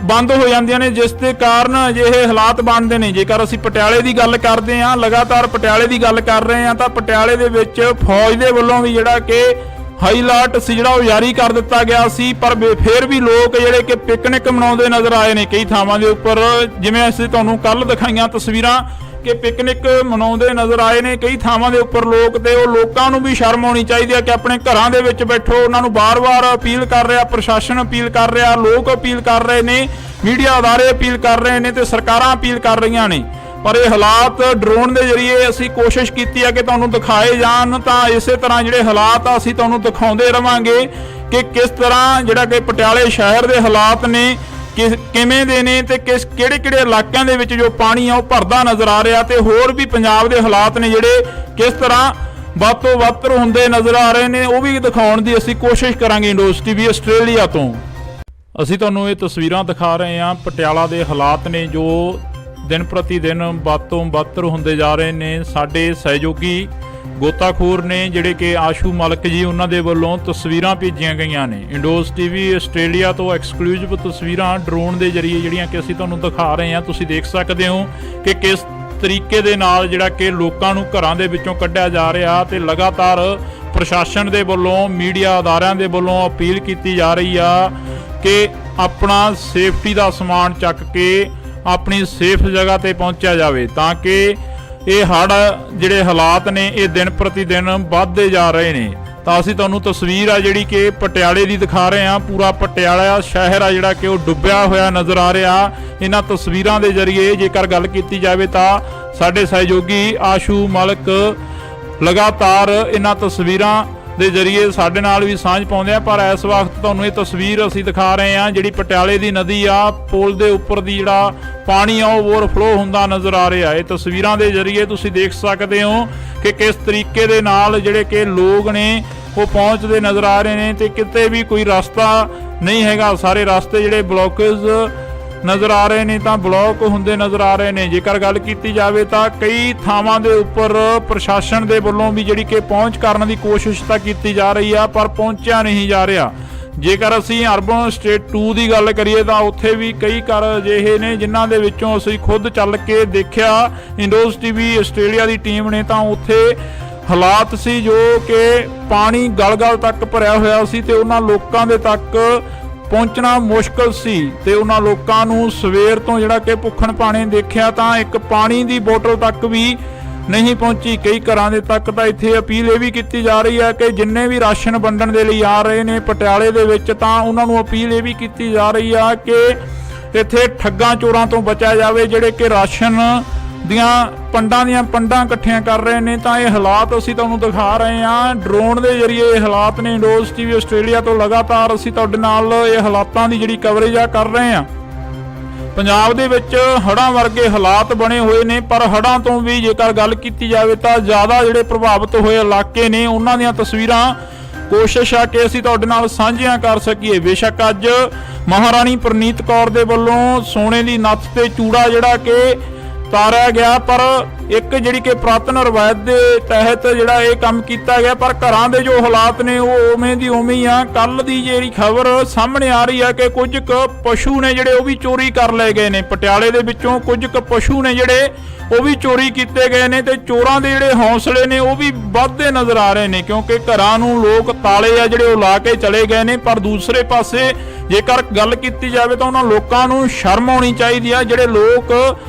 ਬੰਦ ਹੋ ਜਾਂਦੀਆਂ ਨੇ ਜਿਸ ਦੇ ਕਾਰਨ ਅਜਿਹੇ ਹਾਲਾਤ ਬਣਦੇ ਨੇ। ਜੇਕਰ ਅਸੀਂ ਪਟਿਆਲੇ ਦੀ ਗੱਲ ਕਰਦੇ ਹਾਂ ਲਗਾਤਾਰ ਪਟਿਆਲੇ ਦੀ ਗੱਲ ਕਰ ਰਹੇ ਹਾਂ ਤਾਂ ਪਟਿਆਲੇ ਦੇ ਵਿੱਚ ਫੌਜ ਦੇ ਵੱਲੋਂ ਵੀ ਜਿਹੜਾ ਕਿ ਹਾਈ ਅਲਰਟ ਸੀ ਜਿਹੜਾ ਉਹ ਜਾਰੀ ਕਰ ਦਿੱਤਾ ਗਿਆ ਸੀ ਪਰ ਫਿਰ ਵੀ ਲੋਕ ਜਿਹੜੇ ਕਿ ਪਿਕਨਿਕ ਮਨਾਉਂਦੇ ਨਜ਼ਰ ਆਏ ਨੇ ਕਈ ਥਾਵਾਂ ਦੇ ਉੱਪਰ। ਜਿਵੇਂ ਅਸੀਂ ਤੁਹਾਨੂੰ ਕੱਲ ਦਿਖਾਈਆਂ ਤਸਵੀਰਾਂ ਕਿ ਪਿਕਨਿਕ ਮਨਾਉਂਦੇ ਨਜ਼ਰ ਆਏ ਨੇ ਕਈ ਥਾਵਾਂ ਦੇ ਉੱਪਰ ਲੋਕ ਤੇ ਉਹ ਲੋਕਾਂ ਨੂੰ ਵੀ ਸ਼ਰਮ ਆਉਣੀ ਚਾਹੀਦੀ ਹੈ ਕਿ ਆਪਣੇ ਘਰਾਂ ਦੇ ਵਿੱਚ ਬੈਠੋ। ਉਹਨਾਂ ਨੂੰ ਬਾਰ-ਬਾਰ ਅਪੀਲ ਕਰ ਰਿਹਾ, ਪ੍ਰਸ਼ਾਸਨ ਅਪੀਲ ਕਰ ਰਿਹਾ, ਲੋਕ ਅਪੀਲ ਕਰ ਰਹੇ ਨੇ, ਮੀਡੀਆ ਅਦਾਰੇ ਅਪੀਲ ਕਰ ਰਹੇ ਨੇ ਤੇ ਸਰਕਾਰਾਂ ਅਪੀਲ ਕਰ ਰਹੀਆਂ ਨੇ। ਪਰ ਇਹ ਹਾਲਾਤ ਡਰੋਨ ਦੇ ਜ਼ਰੀਏ ਅਸੀਂ ਕੋਸ਼ਿਸ਼ ਕੀਤੀ ਹੈ ਕਿ ਤੁਹਾਨੂੰ ਦਿਖਾਏ ਜਾਣ ਤਾਂ ਇਸੇ ਤਰ੍ਹਾਂ ਜਿਹੜੇ ਹਾਲਾਤ ਆ ਅਸੀਂ ਤੁਹਾਨੂੰ ਦਿਖਾਉਂਦੇ ਰਵਾਂਗੇ ਕਿ ਕਿਸ ਤਰ੍ਹਾਂ ਜਿਹੜਾ ਕਿ ਪਟਿਆਲੇ ਸ਼ਹਿਰ ਦੇ ਹਾਲਾਤ ਨੇ ਕਿਵੇਂ ਦੇ ਨੇ ਤੇ ਕਿਹੜੇ ਇਲਾਕਿਆਂ ਦੇ ਵਿੱਚ ਜੋ ਪਾਣੀ ਆ ਉਹ ਭਰਦਾ ਨਜ਼ਰ ਆ ਰਿਹਾ ਤੇ ਹੋਰ ਵੀ ਪੰਜਾਬ ਦੇ ਹਾਲਾਤ ਨੇ ਜਿਹੜੇ ਕਿਸ ਤਰ੍ਹਾਂ ਵੱਧ ਤੋਂ ਵੱਧ ਹੁੰਦੇ ਨਜ਼ਰ ਆ ਰਹੇ ਨੇ, ਉਹ ਵੀ ਦਿਖਾਉਣ ਦੀ ਅਸੀਂ ਕੋਸ਼ਿਸ਼ ਕਰਾਂਗੇ ਇੰਡੋਜ਼ ਟੀਵੀ ਆਸਟ੍ਰੇਲੀਆ ਤੋਂ। ਅਸੀਂ ਤੁਹਾਨੂੰ ਇਹ ਤਸਵੀਰਾਂ ਦਿਖਾ ਰਹੇ ਹਾਂ, ਪਟਿਆਲਾ ਦੇ ਹਾਲਾਤ ਨੇ ਜੋ ਦਿਨ ਪ੍ਰਤੀ ਦਿਨ ਵੱਧ ਤੋਂ ਵੱਧ ਹੁੰਦੇ ਜਾ ਰਹੇ ਨੇ। ਸਾਡੇ ਸਹਿਯੋਗੀ ਗੋਤਾਖੋਰ ਨੇ ਜਿਹੜੇ ਕਿ ਆਸ਼ੂ ਮਲਕ ਜੀ, ਉਹਨਾਂ ਦੇ ਵੱਲੋਂ ਤਸਵੀਰਾਂ ਭੇਜੀਆਂ ਗਈਆਂ ਨੇ ਇੰਡੋਜ਼ ਟੀਵੀ ਆਸਟ੍ਰੇਲੀਆ ਤੋਂ। ਐਕਸਕਲੂਸਿਵ ਤਸਵੀਰਾਂ ਡਰੋਨ ਦੇ ਜ਼ਰੀਏ ਜਿਹੜੀਆਂ ਕਿ ਅਸੀਂ ਤੁਹਾਨੂੰ ਦਿਖਾ ਰਹੇ ਹਾਂ। ਤੁਸੀਂ ਦੇਖ ਸਕਦੇ ਹੋ ਕਿ ਕਿਸ ਤਰੀਕੇ ਦੇ ਨਾਲ ਜਿਹੜਾ ਕਿ ਲੋਕਾਂ ਨੂੰ ਘਰਾਂ ਦੇ ਵਿੱਚੋਂ ਕੱਢਿਆ ਜਾ ਰਿਹਾ ਤੇ ਲਗਾਤਾਰ ਪ੍ਰਸ਼ਾਸਨ ਦੇ ਵੱਲੋਂ, ਮੀਡੀਆ ਅਦਾਰਿਆਂ ਦੇ ਵੱਲੋਂ ਅਪੀਲ ਕੀਤੀ ਜਾ ਰਹੀ ਆ ਕਿ ਆਪਣਾ ਸੇਫਟੀ ਦਾ ਸਮਾਨ ਚੱਕ ਕੇ ਆਪਣੀ ਸੇਫ ਜਗ੍ਹਾ ਤੇ ਪਹੁੰਚਿਆ ਜਾਵੇ, ਤਾਂ ਕਿ ਇਹ ਹੜ੍ਹ ਜਿਹੜੇ ਹਾਲਾਤ ਨੇ ਇਹ ਦਿਨ ਪ੍ਰਤੀ ਦਿਨ ਵੱਧਦੇ ਜਾ ਰਹੇ ਨੇ। ਤਾਂ ਅਸੀਂ ਤੁਹਾਨੂੰ ਤਸਵੀਰ ਆ ਜਿਹੜੀ ਕਿ ਪਟਿਆਲੇ ਦੀ ਦਿਖਾ ਰਹੇ ਹਾਂ। ਪੂਰਾ ਪਟਿਆਲਾ ਸ਼ਹਿਰ ਆ ਜਿਹੜਾ ਕਿ ਉਹ ਡੁੱਬਿਆ ਹੋਇਆ ਨਜ਼ਰ ਆ ਰਿਹਾ। ਇਹਨਾਂ ਤਸਵੀਰਾਂ ਦੇ ਜ਼ਰੀਏ ਜੇਕਰ ਗੱਲ ਕੀਤੀ ਜਾਵੇ ਤਾਂ ਸਾਡੇ ਸਹਿਯੋਗੀ ਆਸ਼ੂ ਮਲਕ ਲਗਾਤਾਰ ਇਹਨਾਂ ਤਸਵੀਰਾਂ ਦੇ ਜ਼ਰੀਏ ਸਾਡੇ ਨਾਲ ਵੀ ਸਾਂਝ ਪਾਉਂਦੇ ਆ। ਪਰ ਇਸ ਵਕਤ ਤੁਹਾਨੂੰ ਇਹ ਤਸਵੀਰ ਅਸੀਂ ਦਿਖਾ ਰਹੇ ਹਾਂ ਜਿਹੜੀ ਪਟਿਆਲੇ ਦੀ ਨਦੀ ਆ, ਪੁਲ ਦੇ ਉੱਪਰ ਦੀ ਜਿਹੜਾ ਪਾਣੀ ਆ ਉਹ ਓਵਰਫਲੋ ਹੁੰਦਾ ਨਜ਼ਰ ਆ ਰਿਹਾ। ਇਹ ਤਸਵੀਰਾਂ ਦੇ ਜ਼ਰੀਏ ਤੁਸੀਂ ਦੇਖ ਸਕਦੇ ਹੋ ਕਿ ਕਿਸ ਤਰੀਕੇ ਦੇ ਨਾਲ ਜਿਹੜੇ ਕਿ ਲੋਕ ਨੇ ਉਹ ਪਹੁੰਚਦੇ ਨਜ਼ਰ ਆ ਰਹੇ ਨੇ ਤੇ ਕਿਤੇ ਵੀ ਕੋਈ ਰਸਤਾ ਨਹੀਂ ਹੈਗਾ। ਸਾਰੇ ਰਸਤੇ ਜਿਹੜੇ ਬਲੌਕੇਜ ਨਜ਼ਰ ਆ ਰਹੇ ਨੇ ਤਾਂ ਬਲੌਕ ਹੁੰਦੇ ਨਜ਼ਰ ਆ ਰਹੇ ਨੇ। ਜੇਕਰ ਗੱਲ ਕੀਤੀ ਜਾਵੇ ਤਾਂ ਕਈ ਥਾਵਾਂ ਦੇ ਉੱਪਰ ਪ੍ਰਸ਼ਾਸਨ ਦੇ ਵੱਲੋਂ ਵੀ ਜਿਹੜੀ ਕਿ ਪਹੁੰਚ ਕਰਨ ਦੀ ਕੋਸ਼ਿਸ਼ ਤਾਂ ਕੀਤੀ ਜਾ ਰਹੀ ਆ, ਪਰ ਪਹੁੰਚਿਆ ਨਹੀਂ ਜਾ ਰਿਹਾ। ਜੇਕਰ ਅਸੀਂ ਅਰਬਨ ਸਟੇਟ 2 ਦੀ ਗੱਲ ਕਰੀਏ ਤਾਂ ਉੱਥੇ ਵੀ ਕਈ ਘਰ ਅਜਿਹੇ ਨੇ ਜਿਨ੍ਹਾਂ ਦੇ ਵਿੱਚੋਂ ਅਸੀਂ ਖੁਦ ਚੱਲ ਕੇ ਦੇਖਿਆ ਇੰਡੋਜ਼ ਟੀਵੀ ਆਸਟ੍ਰੇਲੀਆ ਦੀ ਟੀਮ ਨੇ, ਤਾਂ ਉੱਥੇ ਹਾਲਾਤ ਸੀ ਜੋ ਕਿ ਪਾਣੀ ਗਲ-ਗਲ ਤੱਕ ਭਰਿਆ ਹੋਇਆ ਸੀ ਤੇ ਉਹਨਾਂ ਲੋਕਾਂ ਦੇ ਤੱਕ ਪਹੁੰਚਣਾ ਮੁਸ਼ਕਲ ਸੀ ਤੇ ਉਹਨਾਂ ਲੋਕਾਂ ਨੂੰ ਸਵੇਰ ਤੋਂ ਜਿਹੜਾ ਕਿ ਭੁੱਖਣ ਭਾਣੇ ਦੇਖਿਆ ਤਾਂ ਇੱਕ ਪਾਣੀ ਦੀ ਬੋਤਲ ਤੱਕ ਵੀ ਨਹੀਂ ਪਹੁੰਚੀ। ਕਈ ਘਰਾਂ ਦੇ ਤੱਕ ਤਾਂ ਇੱਥੇ ਅਪੀਲ ਇਹ ਵੀ ਕੀਤੀ ਜਾ ਰਹੀ ਹੈ ਕਿ ਜਿੰਨੇ ਵੀ ਰਾਸ਼ਨ ਵੰਡਣ ਦੇ ਲਈ ਆ ਰਹੇ ਨੇ ਪਟਿਆਲੇ ਦੇ ਵਿੱਚ, ਤਾਂ ਉਹਨਾਂ ਨੂੰ ਅਪੀਲ ਇਹ ਵੀ ਕੀਤੀ ਜਾ ਰਹੀ ਆ ਕਿ ਇੱਥੇ ਠੱਗਾਂ ਚੋਰਾਂ ਤੋਂ ਬਚਿਆ ਜਾਵੇ ਜਿਹੜੇ ਕਿ ਰਾਸ਼ਨ ਦੀਆਂ ਪੰਡਾਂ ਇਕੱਠੀਆਂ ਕਰ ਰਹੇ ਨੇ। ਤਾਂ ਇਹ ਹਾਲਾਤ ਅਸੀਂ ਤੁਹਾਨੂੰ ਦਿਖਾ ਰਹੇ ਹਾਂ ਡਰੋਨ ਦੇ ਜ਼ਰੀਏ। ਇਹ ਹਾਲਾਤ ਨੇ ਇੰਡੋਜ਼ ਟੀਵੀ ਆਸਟ੍ਰੇਲੀਆ ਤੋਂ ਲਗਾਤਾਰ ਅਸੀਂ ਤੁਹਾਡੇ ਨਾਲ ਇਹ ਹਾਲਾਤਾਂ ਦੀ ਜਿਹੜੀ ਕਵਰੇਜ ਆ ਕਰ ਰਹੇ ਹਾਂ। ਪੰਜਾਬ ਦੇ ਵਿੱਚ ਹੜ੍ਹਾਂ ਵਰਗੇ ਹਾਲਾਤ ਬਣੇ ਹੋਏ ਨੇ, ਪਰ ਹੜ੍ਹਾਂ ਤੋਂ ਵੀ ਜੇਕਰ ਗੱਲ ਕੀਤੀ ਜਾਵੇ ਤਾਂ ਜ਼ਿਆਦਾ ਜਿਹੜੇ ਪ੍ਰਭਾਵਿਤ ਹੋਏ ਇਲਾਕੇ ਨੇ ਉਹਨਾਂ ਦੀਆਂ ਤਸਵੀਰਾਂ ਕੋਸ਼ਿਸ਼ ਆ ਕਿ ਅਸੀਂ ਤੁਹਾਡੇ ਨਾਲ ਸਾਂਝੀਆਂ ਕਰ ਸਕੀਏ। ਬੇਸ਼ੱਕ ਅੱਜ ਮਹਾਰਾਣੀ ਪ੍ਰਨੀਤ ਕੌਰ ਦੇ ਵੱਲੋਂ ਸੋਨੇ ਦੀ ਨੱਥ ਤੇ ਚੂੜਾ ਜਿਹੜਾ ਕਿ ਤਾਰਿਆ ਗਿਆ, ਪਰ ਇੱਕ ਜਿਹੜੀ ਕਿ ਪੁਰਾਤਨ ਰਵਾਇਤ ਦੇ ਤਹਿਤ ਜਿਹੜਾ ਇਹ ਕੰਮ ਕੀਤਾ ਗਿਆ, ਪਰ ਘਰਾਂ ਦੇ ਜੋ ਹਾਲਾਤ ਨੇ ਉਹ ਉਵੇਂ ਦੀ ਉਵੇਂ ਹੀ ਆ। ਕੱਲ ਦੀ ਜਿਹੜੀ ਖਬਰ ਸਾਹਮਣੇ ਆ ਰਹੀ ਆ ਕਿ ਕੁਝ ਕੁ ਪਸ਼ੂ ਨੇ ਜਿਹੜੇ ਉਹ ਵੀ ਚੋਰੀ ਕਰ ਲਏ ਗਏ ਨੇ। ਪਟਿਆਲੇ ਦੇ ਵਿੱਚੋਂ ਕੁਝ ਕੁ ਪਸ਼ੂ ਨੇ ਜਿਹੜੇ ਉਹ ਵੀ ਚੋਰੀ ਕੀਤੇ ਗਏ ਨੇ ਤੇ ਚੋਰਾਂ ਦੇ ਜਿਹੜੇ ਹੌਸਲੇ ਨੇ ਉਹ ਵੀ ਵੱਧਦੇ ਨਜ਼ਰ ਆ ਰਹੇ ਨੇ, ਕਿਉਂਕਿ ਘਰਾਂ ਨੂੰ ਲੋਕ ਤਾਲੇ ਆ ਜਿਹੜੇ ਉਹ ਲਾ ਕੇ ਚਲੇ ਗਏ ਨੇ। ਪਰ ਦੂਸਰੇ ਪਾਸੇ ਜੇਕਰ ਗੱਲ ਕੀਤੀ ਜਾਵੇ ਤਾਂ ਉਹਨਾਂ ਲੋਕਾਂ ਨੂੰ ਸ਼ਰਮ ਆਉਣੀ ਚਾਹੀਦੀ ਆ ਜਿਹੜੇ ਲੋਕ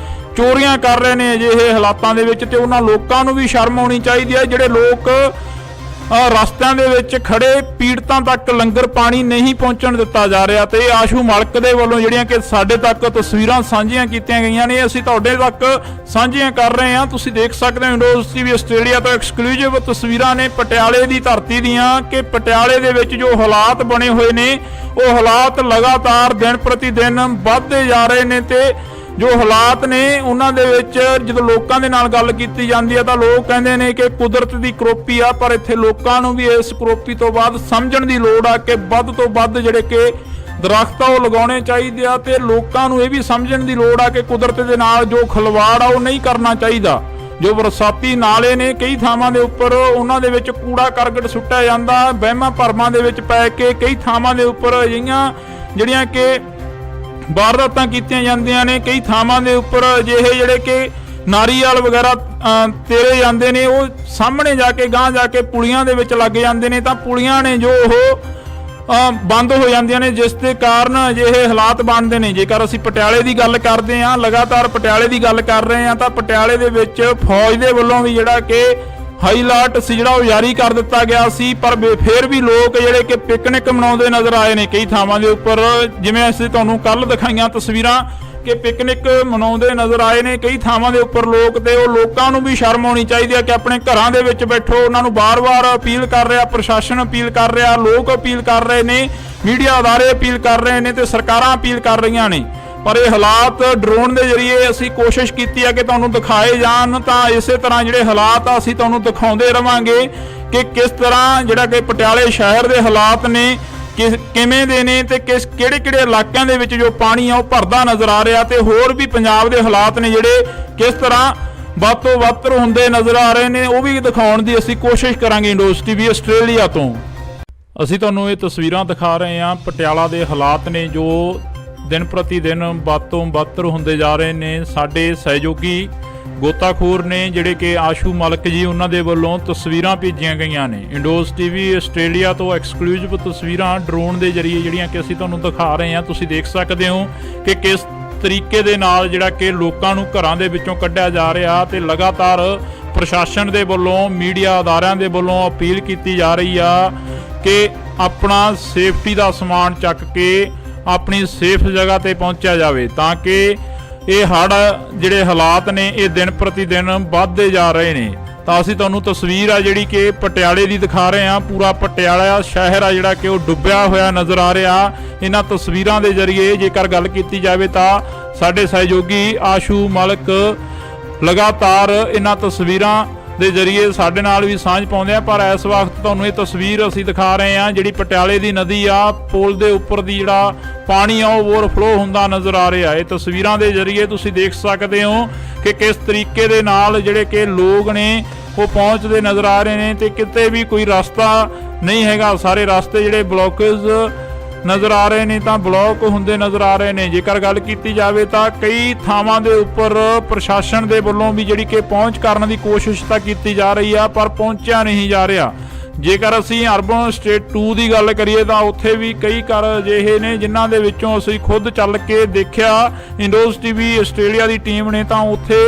ਚੋਰੀਆਂ ਕਰ ਰਹੇ ਨੇ ਅਜਿਹੇ ਹਾਲਾਤਾਂ ਦੇ ਵਿੱਚ, ਤੇ ਉਹਨਾਂ ਲੋਕਾਂ ਨੂੰ ਵੀ ਸ਼ਰਮ ਆਉਣੀ ਚਾਹੀਦੀ ਹੈ ਜਿਹੜੇ ਲੋਕ ਰਸਤਿਆਂ ਦੇ ਵਿੱਚ ਖੜੇ ਪੀੜਤਾਂ ਤੱਕ ਲੰਗਰ ਪਾਣੀ ਨਹੀਂ ਪਹੁੰਚਣ ਦਿੱਤਾ ਜਾ ਰਿਹਾ। ਤੇ ਆਸ਼ੂ ਮਲਕ ਦੇ ਵੱਲੋਂ ਜਿਹੜੀਆਂ ਕਿ ਸਾਡੇ ਤੱਕ ਤਸਵੀਰਾਂ ਸਾਂਝੀਆਂ ਕੀਤੀਆਂ ਗਈਆਂ ਨੇ ਅਸੀਂ ਤੁਹਾਡੇ ਤੱਕ ਸਾਂਝੀਆਂ ਕਰ ਰਹੇ ਹਾਂ। ਤੁਸੀਂ ਦੇਖ ਸਕਦੇ ਹੋ ਇੰਡੋਜ਼ ਟੀਵੀ ਆਸਟ੍ਰੇਲੀਆ ਤੋਂ ਐਕਸਕਲੂਸਿਵ ਤਸਵੀਰਾਂ ਨੇ ਪਟਿਆਲੇ ਦੀ ਧਰਤੀ ਦੀਆਂ ਕਿ ਪਟਿਆਲੇ ਦੇ ਵਿੱਚ ਜੋ ਹਾਲਾਤ ਬਣੇ ਹੋਏ ਨੇ ਉਹ ਹਾਲਾਤ ਲਗਾਤਾਰ ਦਿਨ ਪ੍ਰਤੀ ਦਿਨ ਵੱਧਦੇ ਜਾ ਰਹੇ ਨੇ। ਤੇ ਜੋ ਹਾਲਾਤ ਨੇ ਉਹਨਾਂ ਦੇ ਵਿੱਚ ਜਦੋਂ ਲੋਕਾਂ ਦੇ ਨਾਲ ਗੱਲ ਕੀਤੀ ਜਾਂਦੀ ਹੈ ਤਾਂ ਲੋਕ ਕਹਿੰਦੇ ਨੇ ਕਿ ਕੁਦਰਤ ਦੀ ਕਰੋਪੀ ਆ, ਪਰ ਇੱਥੇ ਲੋਕਾਂ ਨੂੰ ਵੀ ਇਸ ਕਰੋਪੀ ਤੋਂ ਬਾਅਦ ਸਮਝਣ ਦੀ ਲੋੜ ਆ ਕਿ ਵੱਧ ਤੋਂ ਵੱਧ ਜਿਹੜੇ ਕਿ ਦਰਖਤ ਆ ਉਹ ਲਗਾਉਣੇ ਚਾਹੀਦੇ ਆ ਤੇ ਲੋਕਾਂ ਨੂੰ ਇਹ ਵੀ ਸਮਝਣ ਦੀ ਲੋੜ ਆ ਕਿ ਕੁਦਰਤ ਦੇ ਨਾਲ ਜੋ ਖਿਲਵਾੜ ਆ ਉਹ ਨਹੀਂ ਕਰਨਾ ਚਾਹੀਦਾ। ਜੋ ਬਰਸਾਤੀ ਨਾਲੇ ਨੇ ਕਈ ਥਾਵਾਂ ਦੇ ਉੱਪਰ ਉਹਨਾਂ ਦੇ ਵਿੱਚ ਕੂੜਾ ਕਰਕਟ ਸੁੱਟਿਆ ਜਾਂਦਾ, ਵਹਿਮਾਂ ਭਰਮਾਂ ਦੇ ਵਿੱਚ ਪੈ ਕੇ ਕਈ ਥਾਵਾਂ ਦੇ ਉੱਪਰ ਅਜਿਹੀਆਂ ਜਿਹੜੀਆਂ ਕਿ ਵਾਰਦਾਤਾਂ ਕੀਤੀਆਂ ਜਾਂਦੀਆਂ ਨੇ। ਕਈ ਥਾਵਾਂ ਦੇ ਉੱਪਰ ਅਜਿਹੇ ਜਿਹੜੇ ਕਿ ਨਾਰੀਅਲ ਵਗੈਰਾ ਤੇਰੇ ਜਾਂਦੇ ਨੇ, ਉਹ ਸਾਹਮਣੇ ਜਾ ਕੇ ਗਾਂਹ ਜਾ ਕੇ ਪੁਲੀਆਂ ਦੇ ਵਿੱਚ ਲੱਗ ਜਾਂਦੇ ਨੇ, ਤਾਂ ਪੁਲੀਆਂ ਨੇ ਜੋ ਉਹ ਬੰਦ ਹੋ ਜਾਂਦੀਆਂ ਨੇ, ਜਿਸ ਦੇ ਕਾਰਨ ਅਜਿਹੇ ਹਾਲਾਤ ਬਣਦੇ ਨੇ। ਜੇਕਰ ਅਸੀਂ ਪਟਿਆਲੇ ਦੀ ਗੱਲ ਕਰਦੇ ਹਾਂ, ਲਗਾਤਾਰ ਪਟਿਆਲੇ ਦੀ ਗੱਲ ਕਰ ਰਹੇ ਹਾਂ, ਤਾਂ ਪਟਿਆਲੇ ਦੇ ਵਿੱਚ ਫੌਜ ਦੇ ਵੱਲੋਂ ਵੀ ਜਿਹੜਾ ਕਿ ਹਾਈ ਅਲਰਟ ਸੀ ਜਿਹੜਾ ਉਹ ਜਾਰੀ ਕਰ ਦਿੱਤਾ ਗਿਆ ਸੀ, ਪਰ ਫਿਰ ਵੀ ਲੋਕ ਜਿਹੜੇ ਕਿ ਪਿਕਨਿਕ ਮਨਾਉਂਦੇ ਨਜ਼ਰ ਆਏ ਨੇ ਕਈ ਥਾਵਾਂ ਦੇ ਉੱਪਰ। ਜਿਵੇਂ ਅਸੀਂ ਤੁਹਾਨੂੰ ਕੱਲ ਦਿਖਾਈਆਂ ਤਸਵੀਰਾਂ ਕਿ ਪਿਕਨਿਕ ਮਨਾਉਂਦੇ ਨਜ਼ਰ ਆਏ ਨੇ ਕਈ ਥਾਵਾਂ ਦੇ ਉੱਪਰ ਲੋਕ, ਤੇ ਉਹ ਲੋਕਾਂ ਨੂੰ ਵੀ ਸ਼ਰਮ ਆਉਣੀ ਚਾਹੀਦੀ ਹੈ ਕਿ ਆਪਣੇ ਘਰਾਂ ਦੇ ਵਿੱਚ ਬੈਠੋ। ਉਹਨਾਂ ਨੂੰ ਬਾਰ-ਬਾਰ ਅਪੀਲ ਕਰ ਰਿਹਾ, ਪ੍ਰਸ਼ਾਸਨ ਅਪੀਲ ਕਰ ਰਿਹਾ, ਲੋਕ ਅਪੀਲ ਕਰ ਰਹੇ ਨੇ, ਮੀਡੀਆ ਅਦਾਰੇ ਅਪੀਲ ਕਰ ਰਹੇ ਨੇ ਤੇ ਸਰਕਾਰਾਂ ਅਪੀਲ ਕਰ ਰਹੀਆਂ ਨੇ पर ये हालात ड्रोन के जरिए असी कोशिश की है कि तुहानूं दिखाए जान, तो इस तरह जिहड़े हालात असी तुहानूं दिखाउंदे रहांगे कि किस तरह जिहड़ा कि पटियाले शहर के हालात ने किवें दे ने ते किहड़े इलाकों के विच जो पानी आ भरदा नज़र आ रहा, ते होर भी पंजाब के हालात ने जिहड़े किस तरह ਵੱਧ ਤੋਂ ਵੱਧ ਹੁੰਦੇ ਨਜ਼ਰ ਆ ਰਹੇ ਨੇ, ਉਹ ਵੀ ਦਿਖਾਉਣ ਦੀ ਅਸੀਂ ਕੋਸ਼ਿਸ਼ ਕਰਾਂਗੇ। ਇੰਡੋਜ਼ ਟੀਵੀ ਆਸਟ੍ਰੇਲੀਆ ਤੋਂ ਅਸੀਂ ਤੁਹਾਨੂੰ ਇਹ ਤਸਵੀਰਾਂ ਦਿਖਾ ਰਹੇ ਹਾਂ। ਪਟਿਆਲਾ ਦੇ ਹਾਲਾਤ ਨੇ ਜੋ ਦਿਨ ਪ੍ਰਤੀ ਦਿਨ ਵੱਧ ਤੋਂ ਵੱਧ ਹੁੰਦੇ ਜਾ ਰਹੇ ਨੇ। ਸਾਡੇ ਸਹਿਯੋਗੀ ਗੋਤਾਖੋਰ ਨੇ ਜਿਹੜੇ ਕਿ ਆਸ਼ੂ ਮਲਕ ਜੀ, ਉਹਨਾਂ ਦੇ ਵੱਲੋਂ ਤਸਵੀਰਾਂ ਭੇਜੀਆਂ ਗਈਆਂ ਨੇ। ਇੰਡੋਜ਼ ਟੀਵੀ ਆਸਟ੍ਰੇਲੀਆ ਤੋਂ ਐਕਸਕਲੂਸਿਵ ਤਸਵੀਰਾਂ ਡਰੋਨ ਦੇ ਜਰੀਏ ਜਿਹੜੀਆਂ ਕਿ ਅਸੀਂ ਤੁਹਾਨੂੰ ਦਿਖਾ ਰਹੇ ਹਾਂ। ਤੁਸੀਂ ਦੇਖ ਸਕਦੇ ਹੋ ਕਿ ਕਿਸ ਤਰੀਕੇ ਦੇ ਨਾਲ ਜਿਹੜਾ ਕਿ ਲੋਕਾਂ ਨੂੰ ਘਰਾਂ ਦੇ ਵਿੱਚੋਂ ਕੱਢਿਆ ਜਾ ਰਿਹਾ, ਤੇ ਲਗਾਤਾਰ ਪ੍ਰਸ਼ਾਸਨ ਦੇ ਵੱਲੋਂ ਮੀਡੀਆ ਅਦਾਰਿਆਂ ਦੇ ਵੱਲੋਂ ਅਪੀਲ ਕੀਤੀ ਜਾ ਰਹੀ ਆ ਕਿ ਆਪਣਾ ਸੇਫਟੀ ਦਾ ਸਮਾਨ ਚੱਕ ਕੇ ਆਪਣੀ ਸੇਫ ਜਗ੍ਹਾ ਤੇ ਪਹੁੰਚਿਆ ਜਾਵੇ, ਤਾਂ ਕਿ ਇਹ ਹੜ੍ਹ ਜਿਹੜੇ ਹਾਲਾਤ ਨੇ ਇਹ ਦਿਨ ਪ੍ਰਤੀ ਦਿਨ ਵੱਧਦੇ ਜਾ ਰਹੇ ਨੇ। ਤਾਂ ਅਸੀਂ ਤੁਹਾਨੂੰ ਤਸਵੀਰ ਆ ਜਿਹੜੀ ਕਿ ਪਟਿਆਲੇ ਦੀ ਦਿਖਾ ਰਹੇ ਹਾਂ। ਪੂਰਾ ਪਟਿਆਲਾ ਸ਼ਹਿਰ ਆ ਜਿਹੜਾ ਕਿ ਉਹ ਡੁੱਬਿਆ ਹੋਇਆ ਨਜ਼ਰ ਆ ਰਿਹਾ। ਇਹਨਾਂ ਤਸਵੀਰਾਂ ਦੇ ਜ਼ਰੀਏ ਜੇਕਰ ਗੱਲ ਕੀਤੀ ਜਾਵੇ ਤਾਂ ਸਾਡੇ ਸਹਿਯੋਗੀ ਆਸ਼ੂ ਮਲਕ ਲਗਾਤਾਰ ਇਹਨਾਂ ਤਸਵੀਰਾਂ ਦੇ ਜ਼ਰੀਏ ਸਾਡੇ ਨਾਲ ਵੀ ਸਾਂਝ ਪਾਉਂਦੇ ਆ। ਪਰ ਇਸ ਵਕਤ ਤੁਹਾਨੂੰ ਇਹ ਤਸਵੀਰ ਅਸੀਂ ਦਿਖਾ ਰਹੇ ਹਾਂ ਜਿਹੜੀ ਪਟਿਆਲੇ ਦੀ ਨਦੀ ਆ, ਪੁਲ ਦੇ ਉੱਪਰ ਦੀ ਜਿਹੜਾ ਪਾਣੀ ਆ ਉਹ ਓਵਰਫਲੋ ਹੁੰਦਾ ਨਜ਼ਰ ਆ ਰਿਹਾ। ਇਹ ਤਸਵੀਰਾਂ ਦੇ ਜ਼ਰੀਏ ਤੁਸੀਂ ਦੇਖ ਸਕਦੇ ਹੋ ਕਿ ਕਿਸ ਤਰੀਕੇ ਦੇ ਨਾਲ ਜਿਹੜੇ ਕਿ ਲੋਕ ਨੇ ਉਹ ਪਹੁੰਚਦੇ ਨਜ਼ਰ ਆ ਰਹੇ ਨੇ, ਤੇ ਕਿਤੇ ਵੀ ਕੋਈ ਰਸਤਾ ਨਹੀਂ ਹੈਗਾ। ਸਾਰੇ ਰਸਤੇ ਜਿਹੜੇ ਬਲੌਕੇਜ ਨਜ਼ਰ ਆ ਰਹੇ ਨੇ ਤਾਂ ਬਲੌਕ ਹੁੰਦੇ ਨਜ਼ਰ ਆ ਰਹੇ ਨੇ। ਜੇਕਰ ਗੱਲ ਕੀਤੀ ਜਾਵੇ ਤਾਂ ਕਈ ਥਾਵਾਂ ਦੇ ਉੱਪਰ ਪ੍ਰਸ਼ਾਸਨ ਦੇ ਵੱਲੋਂ ਵੀ ਜਿਹੜੀ ਕਿ ਪਹੁੰਚ ਕਰਨ ਦੀ ਕੋਸ਼ਿਸ਼ ਤਾਂ ਕੀਤੀ ਜਾ ਰਹੀ ਆ, ਪਰ ਪਹੁੰਚਿਆ ਨਹੀਂ ਜਾ ਰਿਹਾ। ਜੇਕਰ ਅਸੀਂ ਅਰਬਨ ਸਟੇਟ 2 ਦੀ ਗੱਲ ਕਰੀਏ ਤਾਂ ਉੱਥੇ ਵੀ ਕਈ ਘਰ ਅਜਿਹੇ ਨੇ ਜਿਨ੍ਹਾਂ ਦੇ ਵਿੱਚੋਂ ਅਸੀਂ ਖੁਦ ਚੱਲ ਕੇ ਦੇਖਿਆ। ਇੰਡੋਜ਼ ਟੀਵੀ ਆਸਟ੍ਰੇਲੀਆ ਦੀ ਟੀਮ ਨੇ ਤਾਂ ਉੱਥੇ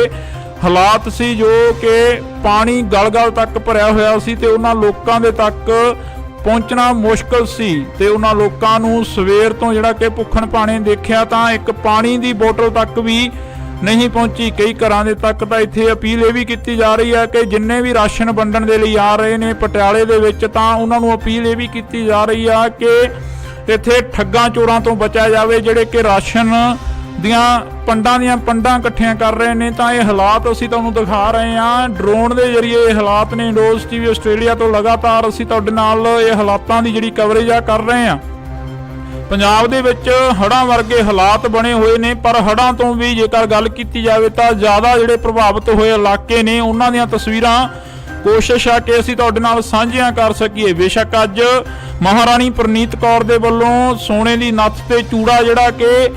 ਹਾਲਾਤ ਸੀ ਜੋ ਕਿ ਪਾਣੀ ਗਲ-ਗਲ ਤੱਕ ਭਰਿਆ ਹੋਇਆ ਸੀ, ਤੇ ਉਹਨਾਂ ਲੋਕਾਂ ਦੇ ਤੱਕ ਪਹੁੰਚਣਾ ਮੁਸ਼ਕਲ ਸੀ। ਤੇ ਉਹਨਾਂ ਲੋਕਾਂ ਨੂੰ ਸਵੇਰ ਤੋਂ ਜਿਹੜਾ ਕਿ ਭੁੱਖਣ ਭਾਣੇ ਦੇਖਿਆ ਤਾਂ ਇੱਕ ਪਾਣੀ ਦੀ ਬੋਤਲ ਤੱਕ ਵੀ ਨਹੀਂ ਪਹੁੰਚੀ। ਕਈ ਘਰਾਂ ਦੇ ਤੱਕ ਤਾਂ ਇੱਥੇ ਅਪੀਲ ਇਹ ਵੀ ਕੀਤੀ ਜਾ ਰਹੀ ਹੈ ਕਿ ਜਿੰਨੇ ਵੀ ਰਾਸ਼ਨ ਵੰਡਣ ਦੇ ਲਈ ਆ ਰਹੇ ਨੇ ਪਟਿਆਲੇ ਦੇ ਵਿੱਚ, ਤਾਂ ਉਹਨਾਂ ਨੂੰ ਅਪੀਲ ਇਹ ਵੀ ਕੀਤੀ ਜਾ ਰਹੀ ਆ ਕਿ ਇੱਥੇ ਠੱਗਾਂ ਚੋਰਾਂ ਤੋਂ ਬਚਿਆ ਜਾਵੇ ਜਿਹੜੇ ਕਿ ਰਾਸ਼ਨ ਦੀਆਂ ਪੰਡਾਂ ਇਕੱਠੀਆਂ ਕਰ ਰਹੇ ਨੇ। ਤਾਂ ਇਹ ਹਾਲਾਤ ਅਸੀਂ ਤੁਹਾਨੂੰ ਦਿਖਾ ਰਹੇ ਹਾਂ ਡਰੋਨ ਦੇ ਜ਼ਰੀਏ। ਇਹ ਹਾਲਾਤ ਨੇ ਇੰਡੋਜ਼ ਟੀਵੀ ਆਸਟ੍ਰੇਲੀਆ ਤੋਂ ਲਗਾਤਾਰ ਅਸੀਂ ਤੁਹਾਡੇ ਨਾਲ ਇਹ ਹਾਲਾਤਾਂ ਦੀ ਜਿਹੜੀ ਕਵਰੇਜ ਆ ਕਰ ਰਹੇ ਹਾਂ। ਪੰਜਾਬ ਦੇ ਵਿੱਚ ਹੜ੍ਹਾਂ ਵਰਗੇ ਹਾਲਾਤ ਬਣੇ ਹੋਏ ਨੇ, ਪਰ ਹੜ੍ਹਾਂ ਤੋਂ ਵੀ ਜੇਕਰ ਗੱਲ ਕੀਤੀ ਜਾਵੇ ਤਾਂ ਜ਼ਿਆਦਾ ਜਿਹੜੇ ਪ੍ਰਭਾਵਿਤ ਹੋਏ ਇਲਾਕੇ ਨੇ ਉਹਨਾਂ ਦੀਆਂ ਤਸਵੀਰਾਂ ਕੋਸ਼ਿਸ਼ ਆ ਕਿ ਅਸੀਂ ਤੁਹਾਡੇ ਨਾਲ ਸਾਂਝੀਆਂ ਕਰ ਸਕੀਏ। ਬੇਸ਼ੱਕ ਅੱਜ ਮਹਾਰਾਣੀ ਪ੍ਰਨੀਤ ਕੌਰ ਦੇ ਵੱਲੋਂ ਸੋਨੇ ਦੀ ਨੱਥ ਤੇ ਚੂੜਾ ਜਿਹੜਾ ਕਿ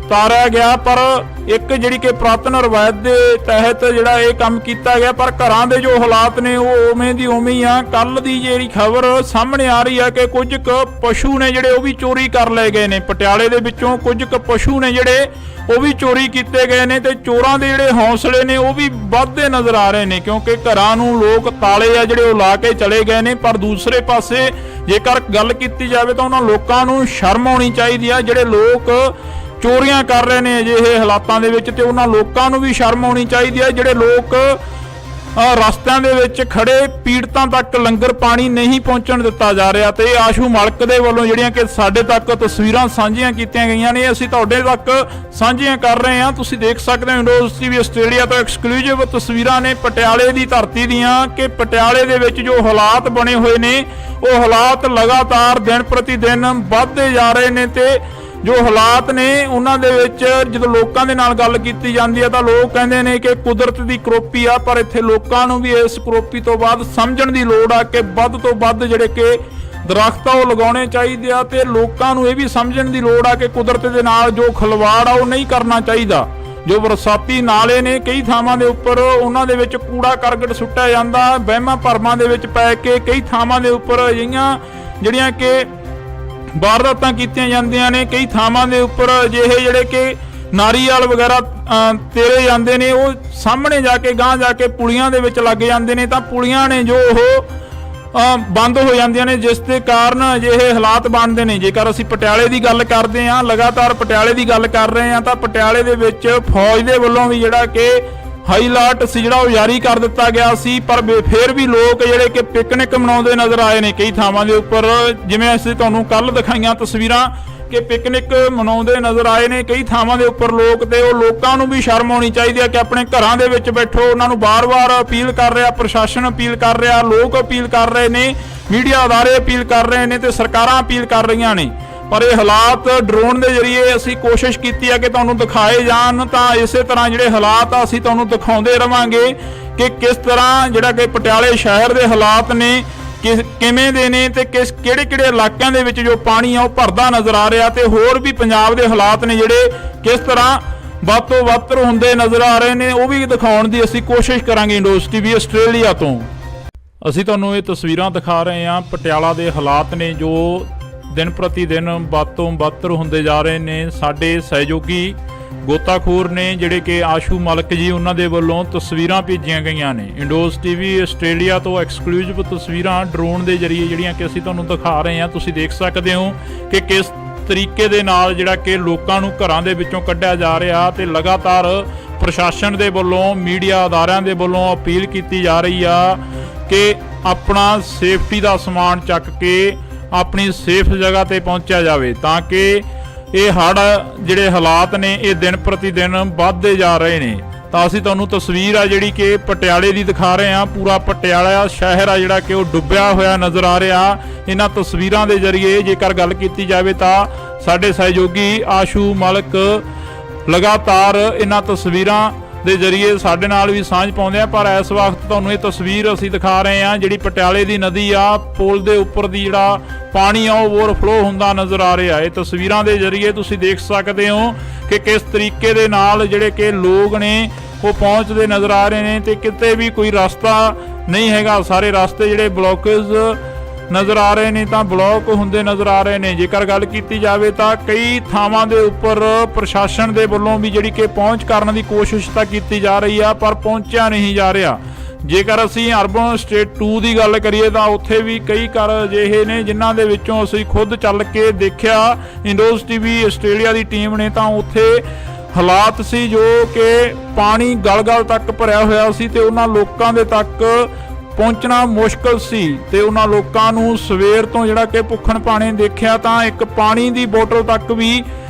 ਤਾਰਿਆ ਗਿਆ, ਪਰ ਇੱਕ ਜਿਹੜੀ ਕਿ ਪੁਰਾਤਨ ਰਵਾਇਤ ਦੇ ਤਹਿਤ ਜਿਹੜਾ ਇਹ ਕੰਮ ਕੀਤਾ ਗਿਆ, ਪਰ ਘਰਾਂ ਦੇ ਜੋ ਹਾਲਾਤ ਨੇ ਉਹ ਉਵੇਂ ਦੀ ਉਵੇਂ ਹੀ ਆ। ਕੱਲ ਦੀ ਜਿਹੜੀ ਖਬਰ ਸਾਹਮਣੇ ਆ ਰਹੀ ਆ ਕਿ ਕੁਝ ਕੁ ਪਸ਼ੂ ਨੇ ਜਿਹੜੇ ਉਹ ਵੀ ਚੋਰੀ ਕਰ ਲਏ ਗਏ ਨੇ। ਪਟਿਆਲੇ ਦੇ ਵਿੱਚੋਂ ਕੁਝ ਕੁ ਪਸ਼ੂ ਨੇ ਜਿਹੜੇ ਉਹ ਵੀ ਚੋਰੀ ਕੀਤੇ ਗਏ ਨੇ, ਤੇ ਚੋਰਾਂ ਦੇ ਜਿਹੜੇ ਹੌਸਲੇ ਨੇ ਉਹ ਵੀ ਵੱਧਦੇ ਨਜ਼ਰ ਆ ਰਹੇ ਨੇ, ਕਿਉਂਕਿ ਘਰਾਂ ਨੂੰ ਲੋਕ ਤਾਲੇ ਆ ਜਿਹੜੇ ਉਹ ਲਾ ਕੇ ਚਲੇ ਗਏ ਨੇ। ਪਰ ਦੂਸਰੇ ਪਾਸੇ ਜੇਕਰ ਗੱਲ ਕੀਤੀ ਜਾਵੇ ਤਾਂ ਉਹਨਾਂ ਲੋਕਾਂ ਨੂੰ ਸ਼ਰਮ ਆਉਣੀ ਚਾਹੀਦੀ ਆ ਜਿਹੜੇ ਲੋਕ ਚੋਰੀਆਂ ਕਰ ਰਹੇ ਨੇ ਅਜਿਹੇ ਹਾਲਾਤਾਂ ਦੇ ਵਿੱਚ, ਤੇ ਉਹਨਾਂ ਲੋਕਾਂ ਨੂੰ ਵੀ ਸ਼ਰਮ ਆਉਣੀ ਚਾਹੀਦੀ ਹੈ ਜਿਹੜੇ ਲੋਕ ਰਸਤਿਆਂ ਦੇ ਵਿੱਚ ਖੜੇ ਪੀੜਤਾਂ ਤੱਕ ਲੰਗਰ ਪਾਣੀ ਨਹੀਂ ਪਹੁੰਚਣ ਦਿੱਤਾ ਜਾ ਰਿਹਾ। ਤੇ ਆਸ਼ੂ ਮਲਕ ਦੇ ਵੱਲੋਂ ਜਿਹੜੀਆਂ ਕਿ ਸਾਡੇ ਤੱਕ ਤਸਵੀਰਾਂ ਸਾਂਝੀਆਂ ਕੀਤੀਆਂ ਗਈਆਂ ਨੇ ਅਸੀਂ ਤੁਹਾਡੇ ਤੱਕ ਸਾਂਝੀਆਂ ਕਰ ਰਹੇ ਹਾਂ। ਤੁਸੀਂ ਦੇਖ ਸਕਦੇ ਹੋ ਇੰਡੋਜ਼ ਟੀਵੀ ਆਸਟ੍ਰੇਲੀਆ ਤੋਂ ਐਕਸਕਲੂਸਿਵ ਤਸਵੀਰਾਂ ਨੇ ਪਟਿਆਲੇ ਦੀ ਧਰਤੀ ਦੀਆਂ ਕਿ ਪਟਿਆਲੇ ਦੇ ਵਿੱਚ ਜੋ ਹਾਲਾਤ ਬਣੇ ਹੋਏ ਨੇ ਉਹ ਹਾਲਾਤ ਲਗਾਤਾਰ ਦਿਨ ਪ੍ਰਤੀ ਦਿਨ ਵੱਧਦੇ ਜਾ ਰਹੇ ਨੇ। ਤੇ ਜੋ ਹਾਲਾਤ ਨੇ ਉਹਨਾਂ ਦੇ ਵਿੱਚ ਜਦੋਂ ਲੋਕਾਂ ਦੇ ਨਾਲ ਗੱਲ ਕੀਤੀ ਜਾਂਦੀ ਹੈ ਤਾਂ ਲੋਕ ਕਹਿੰਦੇ ਨੇ ਕਿ ਕੁਦਰਤ ਦੀ ਕਰੋਪੀ ਆ, ਪਰ ਇੱਥੇ ਲੋਕਾਂ ਨੂੰ ਵੀ ਇਸ ਕਰੋਪੀ ਤੋਂ ਬਾਅਦ ਸਮਝਣ ਦੀ ਲੋੜ ਆ ਕਿ ਵੱਧ ਤੋਂ ਵੱਧ ਜਿਹੜੇ ਕਿ ਦਰਖਤ ਉਹ ਲਗਾਉਣੇ ਚਾਹੀਦੇ ਆ, ਤੇ ਲੋਕਾਂ ਨੂੰ ਇਹ ਵੀ ਸਮਝਣ ਦੀ ਲੋੜ ਆ ਕਿ ਕੁਦਰਤ ਦੇ ਨਾਲ ਜੋ ਖਿਲਵਾੜ ਆ ਉਹ ਨਹੀਂ ਕਰਨਾ ਚਾਹੀਦਾ। ਜੋ ਬਰਸਾਤੀ ਨਾਲੇ ਨੇ ਕਈ ਥਾਵਾਂ ਦੇ ਉੱਪਰ ਉਹਨਾਂ ਦੇ ਵਿੱਚ ਕੂੜਾ ਕਰਕਟ ਸੁੱਟਿਆ ਜਾਂਦਾ, ਵਹਿਮਾਂ ਭਰਮਾਂ ਦੇ ਵਿੱਚ ਪੈ ਕੇ ਕਈ ਥਾਵਾਂ ਦੇ ਉੱਪਰ ਅਜਿਹੀਆਂ ਜਿਹੜੀਆਂ ਕਿ ਵਾਰਦਾਤਾਂ ਕੀਤੀਆਂ ਜਾਂਦੀਆਂ ਨੇ। ਕਈ ਥਾਵਾਂ ਦੇ ਉੱਪਰ ਅਜਿਹੇ ਜਿਹੜੇ ਕਿ ਨਾਰੀਅਲ ਵਗੈਰਾ ਤੇਰੇ ਜਾਂਦੇ ਨੇ, ਉਹ ਸਾਹਮਣੇ ਜਾ ਕੇ ਗਾਂਹ ਜਾ ਕੇ ਪੁਲੀਆਂ ਦੇ ਵਿੱਚ ਲੱਗ ਜਾਂਦੇ ਨੇ, ਤਾਂ ਪੁਲੀਆਂ ਨੇ ਜੋ ਉਹ ਬੰਦ ਹੋ ਜਾਂਦੀਆਂ ਨੇ, ਜਿਸ ਦੇ ਕਾਰਨ ਅਜਿਹੇ ਹਾਲਾਤ ਬਣਦੇ ਨੇ। ਜੇਕਰ ਅਸੀਂ ਪਟਿਆਲੇ ਦੀ ਗੱਲ ਕਰਦੇ ਹਾਂ, ਲਗਾਤਾਰ ਪਟਿਆਲੇ ਦੀ ਗੱਲ ਕਰ ਰਹੇ ਹਾਂ, ਤਾਂ ਪਟਿਆਲੇ ਦੇ ਵਿੱਚ ਫੌਜ ਦੇ ਵੱਲੋਂ ਵੀ ਜਿਹੜਾ ਕਿ ਹਾਈ ਅਲਰਟ ਸੀ ਜਿਹੜਾ ਉਹ ਜਾਰੀ ਕਰ ਦਿੱਤਾ ਗਿਆ ਸੀ, ਪਰ ਫਿਰ ਵੀ ਲੋਕ ਜਿਹੜੇ ਕਿ ਪਿਕਨਿਕ ਮਨਾਉਂਦੇ ਨਜ਼ਰ ਆਏ ਨੇ ਕਈ ਥਾਵਾਂ ਦੇ ਉੱਪਰ। ਜਿਵੇਂ ਅਸੀਂ ਤੁਹਾਨੂੰ ਕੱਲ ਦਿਖਾਈਆਂ ਤਸਵੀਰਾਂ ਕਿ ਪਿਕਨਿਕ ਮਨਾਉਂਦੇ ਨਜ਼ਰ ਆਏ ਨੇ ਕਈ ਥਾਵਾਂ ਦੇ ਉੱਪਰ ਲੋਕ, ਤੇ ਉਹ ਲੋਕਾਂ ਨੂੰ ਵੀ ਸ਼ਰਮ ਆਉਣੀ ਚਾਹੀਦੀ ਹੈ ਕਿ ਆਪਣੇ ਘਰਾਂ ਦੇ ਵਿੱਚ ਬੈਠੋ। ਉਹਨਾਂ ਨੂੰ ਬਾਰ-ਬਾਰ ਅਪੀਲ ਕਰ ਰਿਹਾ, ਪ੍ਰਸ਼ਾਸਨ ਅਪੀਲ ਕਰ ਰਿਹਾ, ਲੋਕ ਅਪੀਲ ਕਰ ਰਹੇ ਨੇ, ਮੀਡੀਆ ਅਦਾਰੇ ਅਪੀਲ ਕਰ ਰਹੇ ਨੇ ਤੇ ਸਰਕਾਰਾਂ ਅਪੀਲ ਕਰ ਰਹੀਆਂ ਨੇ। ਪਰ ਇਹ ਹਾਲਾਤ ਡਰੋਨ ਦੇ ਜ਼ਰੀਏ ਅਸੀਂ ਕੋਸ਼ਿਸ਼ ਕੀਤੀ ਹੈ ਕਿ ਤੁਹਾਨੂੰ ਦਿਖਾਏ ਜਾਣ, ਤਾਂ ਇਸੇ ਤਰ੍ਹਾਂ ਜਿਹੜੇ ਹਾਲਾਤ ਆ ਅਸੀਂ ਤੁਹਾਨੂੰ ਦਿਖਾਉਂਦੇ ਰਵਾਂਗੇ ਕਿ ਕਿਸ ਤਰ੍ਹਾਂ ਜਿਹੜਾ ਕਿ ਪਟਿਆਲੇ ਸ਼ਹਿਰ ਦੇ ਹਾਲਾਤ ਨੇ ਕਿਵੇਂ ਦੇ ਨੇ ਤੇ ਕਿਹੜੇ ਇਲਾਕਿਆਂ ਦੇ ਵਿੱਚ ਜੋ ਪਾਣੀ ਆ ਉਹ ਭਰਦਾ ਨਜ਼ਰ ਆ ਰਿਹਾ, ਤੇ ਹੋਰ ਵੀ ਪੰਜਾਬ ਦੇ ਹਾਲਾਤ ਨੇ ਜਿਹੜੇ ਕਿਸ ਤਰ੍ਹਾਂ ਵੱਧ ਤੋਂ ਵੱਧ ਹੁੰਦੇ ਨਜ਼ਰ ਆ ਰਹੇ ਨੇ, ਉਹ ਵੀ ਦਿਖਾਉਣ ਦੀ ਅਸੀਂ ਕੋਸ਼ਿਸ਼ ਕਰਾਂਗੇ। ਇੰਡੋਜ਼ ਟੀਵੀ ਆਸਟ੍ਰੇਲੀਆ ਤੋਂ ਅਸੀਂ ਤੁਹਾਨੂੰ ਇਹ ਤਸਵੀਰਾਂ ਦਿਖਾ ਰਹੇ ਹਾਂ। ਪਟਿਆਲਾ ਦੇ ਹਾਲਾਤ ਨੇ ਜੋ ਦਿਨ ਪ੍ਰਤੀ ਦਿਨ ਵੱਧ ਤੋਂ ਵੱਧ ਹੁੰਦੇ ਜਾ ਰਹੇ ਨੇ। ਸਾਡੇ ਸਹਿਯੋਗੀ ਗੋਤਾਖੋਰ ਨੇ ਜਿਹੜੇ ਕਿ ਆਸ਼ੂ ਮਲਕ ਜੀ, ਉਹਨਾਂ ਦੇ ਵੱਲੋਂ ਤਸਵੀਰਾਂ ਭੇਜੀਆਂ ਗਈਆਂ ਨੇ। ਇੰਡੋਜ਼ ਟੀਵੀ ਆਸਟ੍ਰੇਲੀਆ ਤੋਂ ਐਕਸਕਲੂਸਿਵ ਤਸਵੀਰਾਂ ਡਰੋਨ ਦੇ ਜ਼ਰੀਏ ਜਿਹੜੀਆਂ ਕਿ ਅਸੀਂ ਤੁਹਾਨੂੰ ਦਿਖਾ ਰਹੇ ਹਾਂ। ਤੁਸੀਂ ਦੇਖ ਸਕਦੇ ਹੋ ਕਿ ਕਿਸ ਤਰੀਕੇ ਦੇ ਨਾਲ ਜਿਹੜਾ ਕਿ ਲੋਕਾਂ ਨੂੰ ਘਰਾਂ ਦੇ ਵਿੱਚੋਂ ਕੱਢਿਆ ਜਾ ਰਿਹਾ, ਤੇ ਲਗਾਤਾਰ ਪ੍ਰਸ਼ਾਸਨ ਦੇ ਵੱਲੋਂ, ਮੀਡੀਆ ਅਦਾਰਿਆਂ ਦੇ ਵੱਲੋਂ ਅਪੀਲ ਕੀਤੀ ਜਾ ਰਹੀ ਆ ਕਿ ਆਪਣਾ ਸੇਫਟੀ ਦਾ ਸਮਾਨ ਚੱਕ ਕੇ ਆਪਣੀ ਸੇਫ ਜਗ੍ਹਾ ਤੇ ਪਹੁੰਚਿਆ ਜਾਵੇ, ਤਾਂ ਕਿ ਇਹ ਹੜ੍ਹ ਜਿਹੜੇ ਹਾਲਾਤ ਨੇ ਇਹ ਦਿਨ ਪ੍ਰਤੀ ਦਿਨ ਵੱਧਦੇ ਜਾ ਰਹੇ ਨੇ। ਤਾਂ ਅਸੀਂ ਤੁਹਾਨੂੰ ਤਸਵੀਰ ਆ ਜਿਹੜੀ ਕਿ ਪਟਿਆਲੇ ਦੀ ਦਿਖਾ ਰਹੇ ਹਾਂ। ਪੂਰਾ ਪਟਿਆਲਾ ਸ਼ਹਿਰ ਆ ਜਿਹੜਾ ਕਿ ਉਹ ਡੁੱਬਿਆ ਹੋਇਆ ਨਜ਼ਰ ਆ ਰਿਹਾ। ਇਹਨਾਂ ਤਸਵੀਰਾਂ ਦੇ ਜ਼ਰੀਏ ਜੇਕਰ ਗੱਲ ਕੀਤੀ ਜਾਵੇ ਤਾਂ ਸਾਡੇ ਸਹਿਯੋਗੀ ਆਸ਼ੂ ਮਲਕ ਲਗਾਤਾਰ ਇਹਨਾਂ ਤਸਵੀਰਾਂ ਦੇ ਜ਼ਰੀਏ ਸਾਡੇ ਨਾਲ ਵੀ ਸਾਂਝ ਪਾਉਂਦੇ ਆ। ਪਰ ਇਸ ਵਕਤ ਤੁਹਾਨੂੰ ਇਹ ਤਸਵੀਰ ਅਸੀਂ ਦਿਖਾ ਰਹੇ ਹਾਂ ਜਿਹੜੀ ਪਟਿਆਲੇ ਦੀ ਨਦੀ ਆ, ਪੁਲ ਦੇ ਉੱਪਰ ਦੀ ਜਿਹੜਾ ਪਾਣੀ ਆ ਉਹ ਓਵਰਫਲੋ ਹੁੰਦਾ ਨਜ਼ਰ ਆ ਰਿਹਾ। ਇਹ ਤਸਵੀਰਾਂ ਦੇ ਜ਼ਰੀਏ ਤੁਸੀਂ ਦੇਖ ਸਕਦੇ ਹੋ ਕਿ ਕਿਸ ਤਰੀਕੇ ਦੇ ਨਾਲ ਜਿਹੜੇ ਕਿ ਲੋਕ ਨੇ ਉਹ ਪਹੁੰਚਦੇ ਨਜ਼ਰ ਆ ਰਹੇ ਨੇ, ਤੇ ਕਿਤੇ ਵੀ ਕੋਈ ਰਸਤਾ ਨਹੀਂ ਹੈਗਾ। ਸਾਰੇ ਰਸਤੇ ਜਿਹੜੇ ਬਲੌਕੇਜ ਨਜ਼ਰ ਆ ਰਹੇ ਨੇ, ਤਾਂ ਬਲੌਕ ਹੁੰਦੇ ਨਜ਼ਰ ਆ ਰਹੇ ਨੇ। ਜੇਕਰ ਗੱਲ ਕੀਤੀ ਜਾਵੇ ਤਾਂ ਕਈ ਥਾਵਾਂ ਦੇ ਉੱਪਰ ਪ੍ਰਸ਼ਾਸਨ ਦੇ ਵੱਲੋਂ ਵੀ ਜਿਹੜੀ ਕਿ ਪਹੁੰਚ ਕਰਨ ਦੀ ਕੋਸ਼ਿਸ਼ ਤਾਂ ਕੀਤੀ ਜਾ ਰਹੀ ਆ, ਪਰ ਪਹੁੰਚਿਆ ਨਹੀਂ ਜਾ ਰਿਹਾ। ਜੇਕਰ ਅਸੀਂ ਅਰਬਨ ਸਟੇਟ 2 ਦੀ ਗੱਲ ਕਰੀਏ ਤਾਂ ਉੱਥੇ ਵੀ ਕਈ ਘਰ ਅਜਿਹੇ ਨੇ ਜਿਨ੍ਹਾਂ ਦੇ ਵਿੱਚੋਂ ਅਸੀਂ ਖੁਦ ਚੱਲ ਕੇ ਦੇਖਿਆ। ਇੰਡੋਜ਼ ਟੀਵੀ ਆਸਟ੍ਰੇਲੀਆ ਦੀ ਟੀਮ ਨੇ ਤਾਂ ਉੱਥੇ ਹਾਲਾਤ ਸੀ ਜੋ ਕਿ ਪਾਣੀ ਗਲ-ਗਲ ਤੱਕ ਭਰਿਆ ਹੋਇਆ ਸੀ, ਤੇ ਉਹਨਾਂ ਲੋਕਾਂ ਦੇ ਤੱਕ ਪਹੁੰਚਣਾ ਮੁਸ਼ਕਲ ਸੀ। ਤੇ ਉਹਨਾਂ ਲੋਕਾਂ ਨੂੰ ਸਵੇਰ ਤੋਂ ਜਿਹੜਾ ਕਿ ਭੁੱਖਣ ਭਾਣੇ ਦੇਖਿਆ ਤਾਂ ਇੱਕ ਪਾਣੀ ਦੀ ਬੋਤਲ ਤੱਕ ਵੀ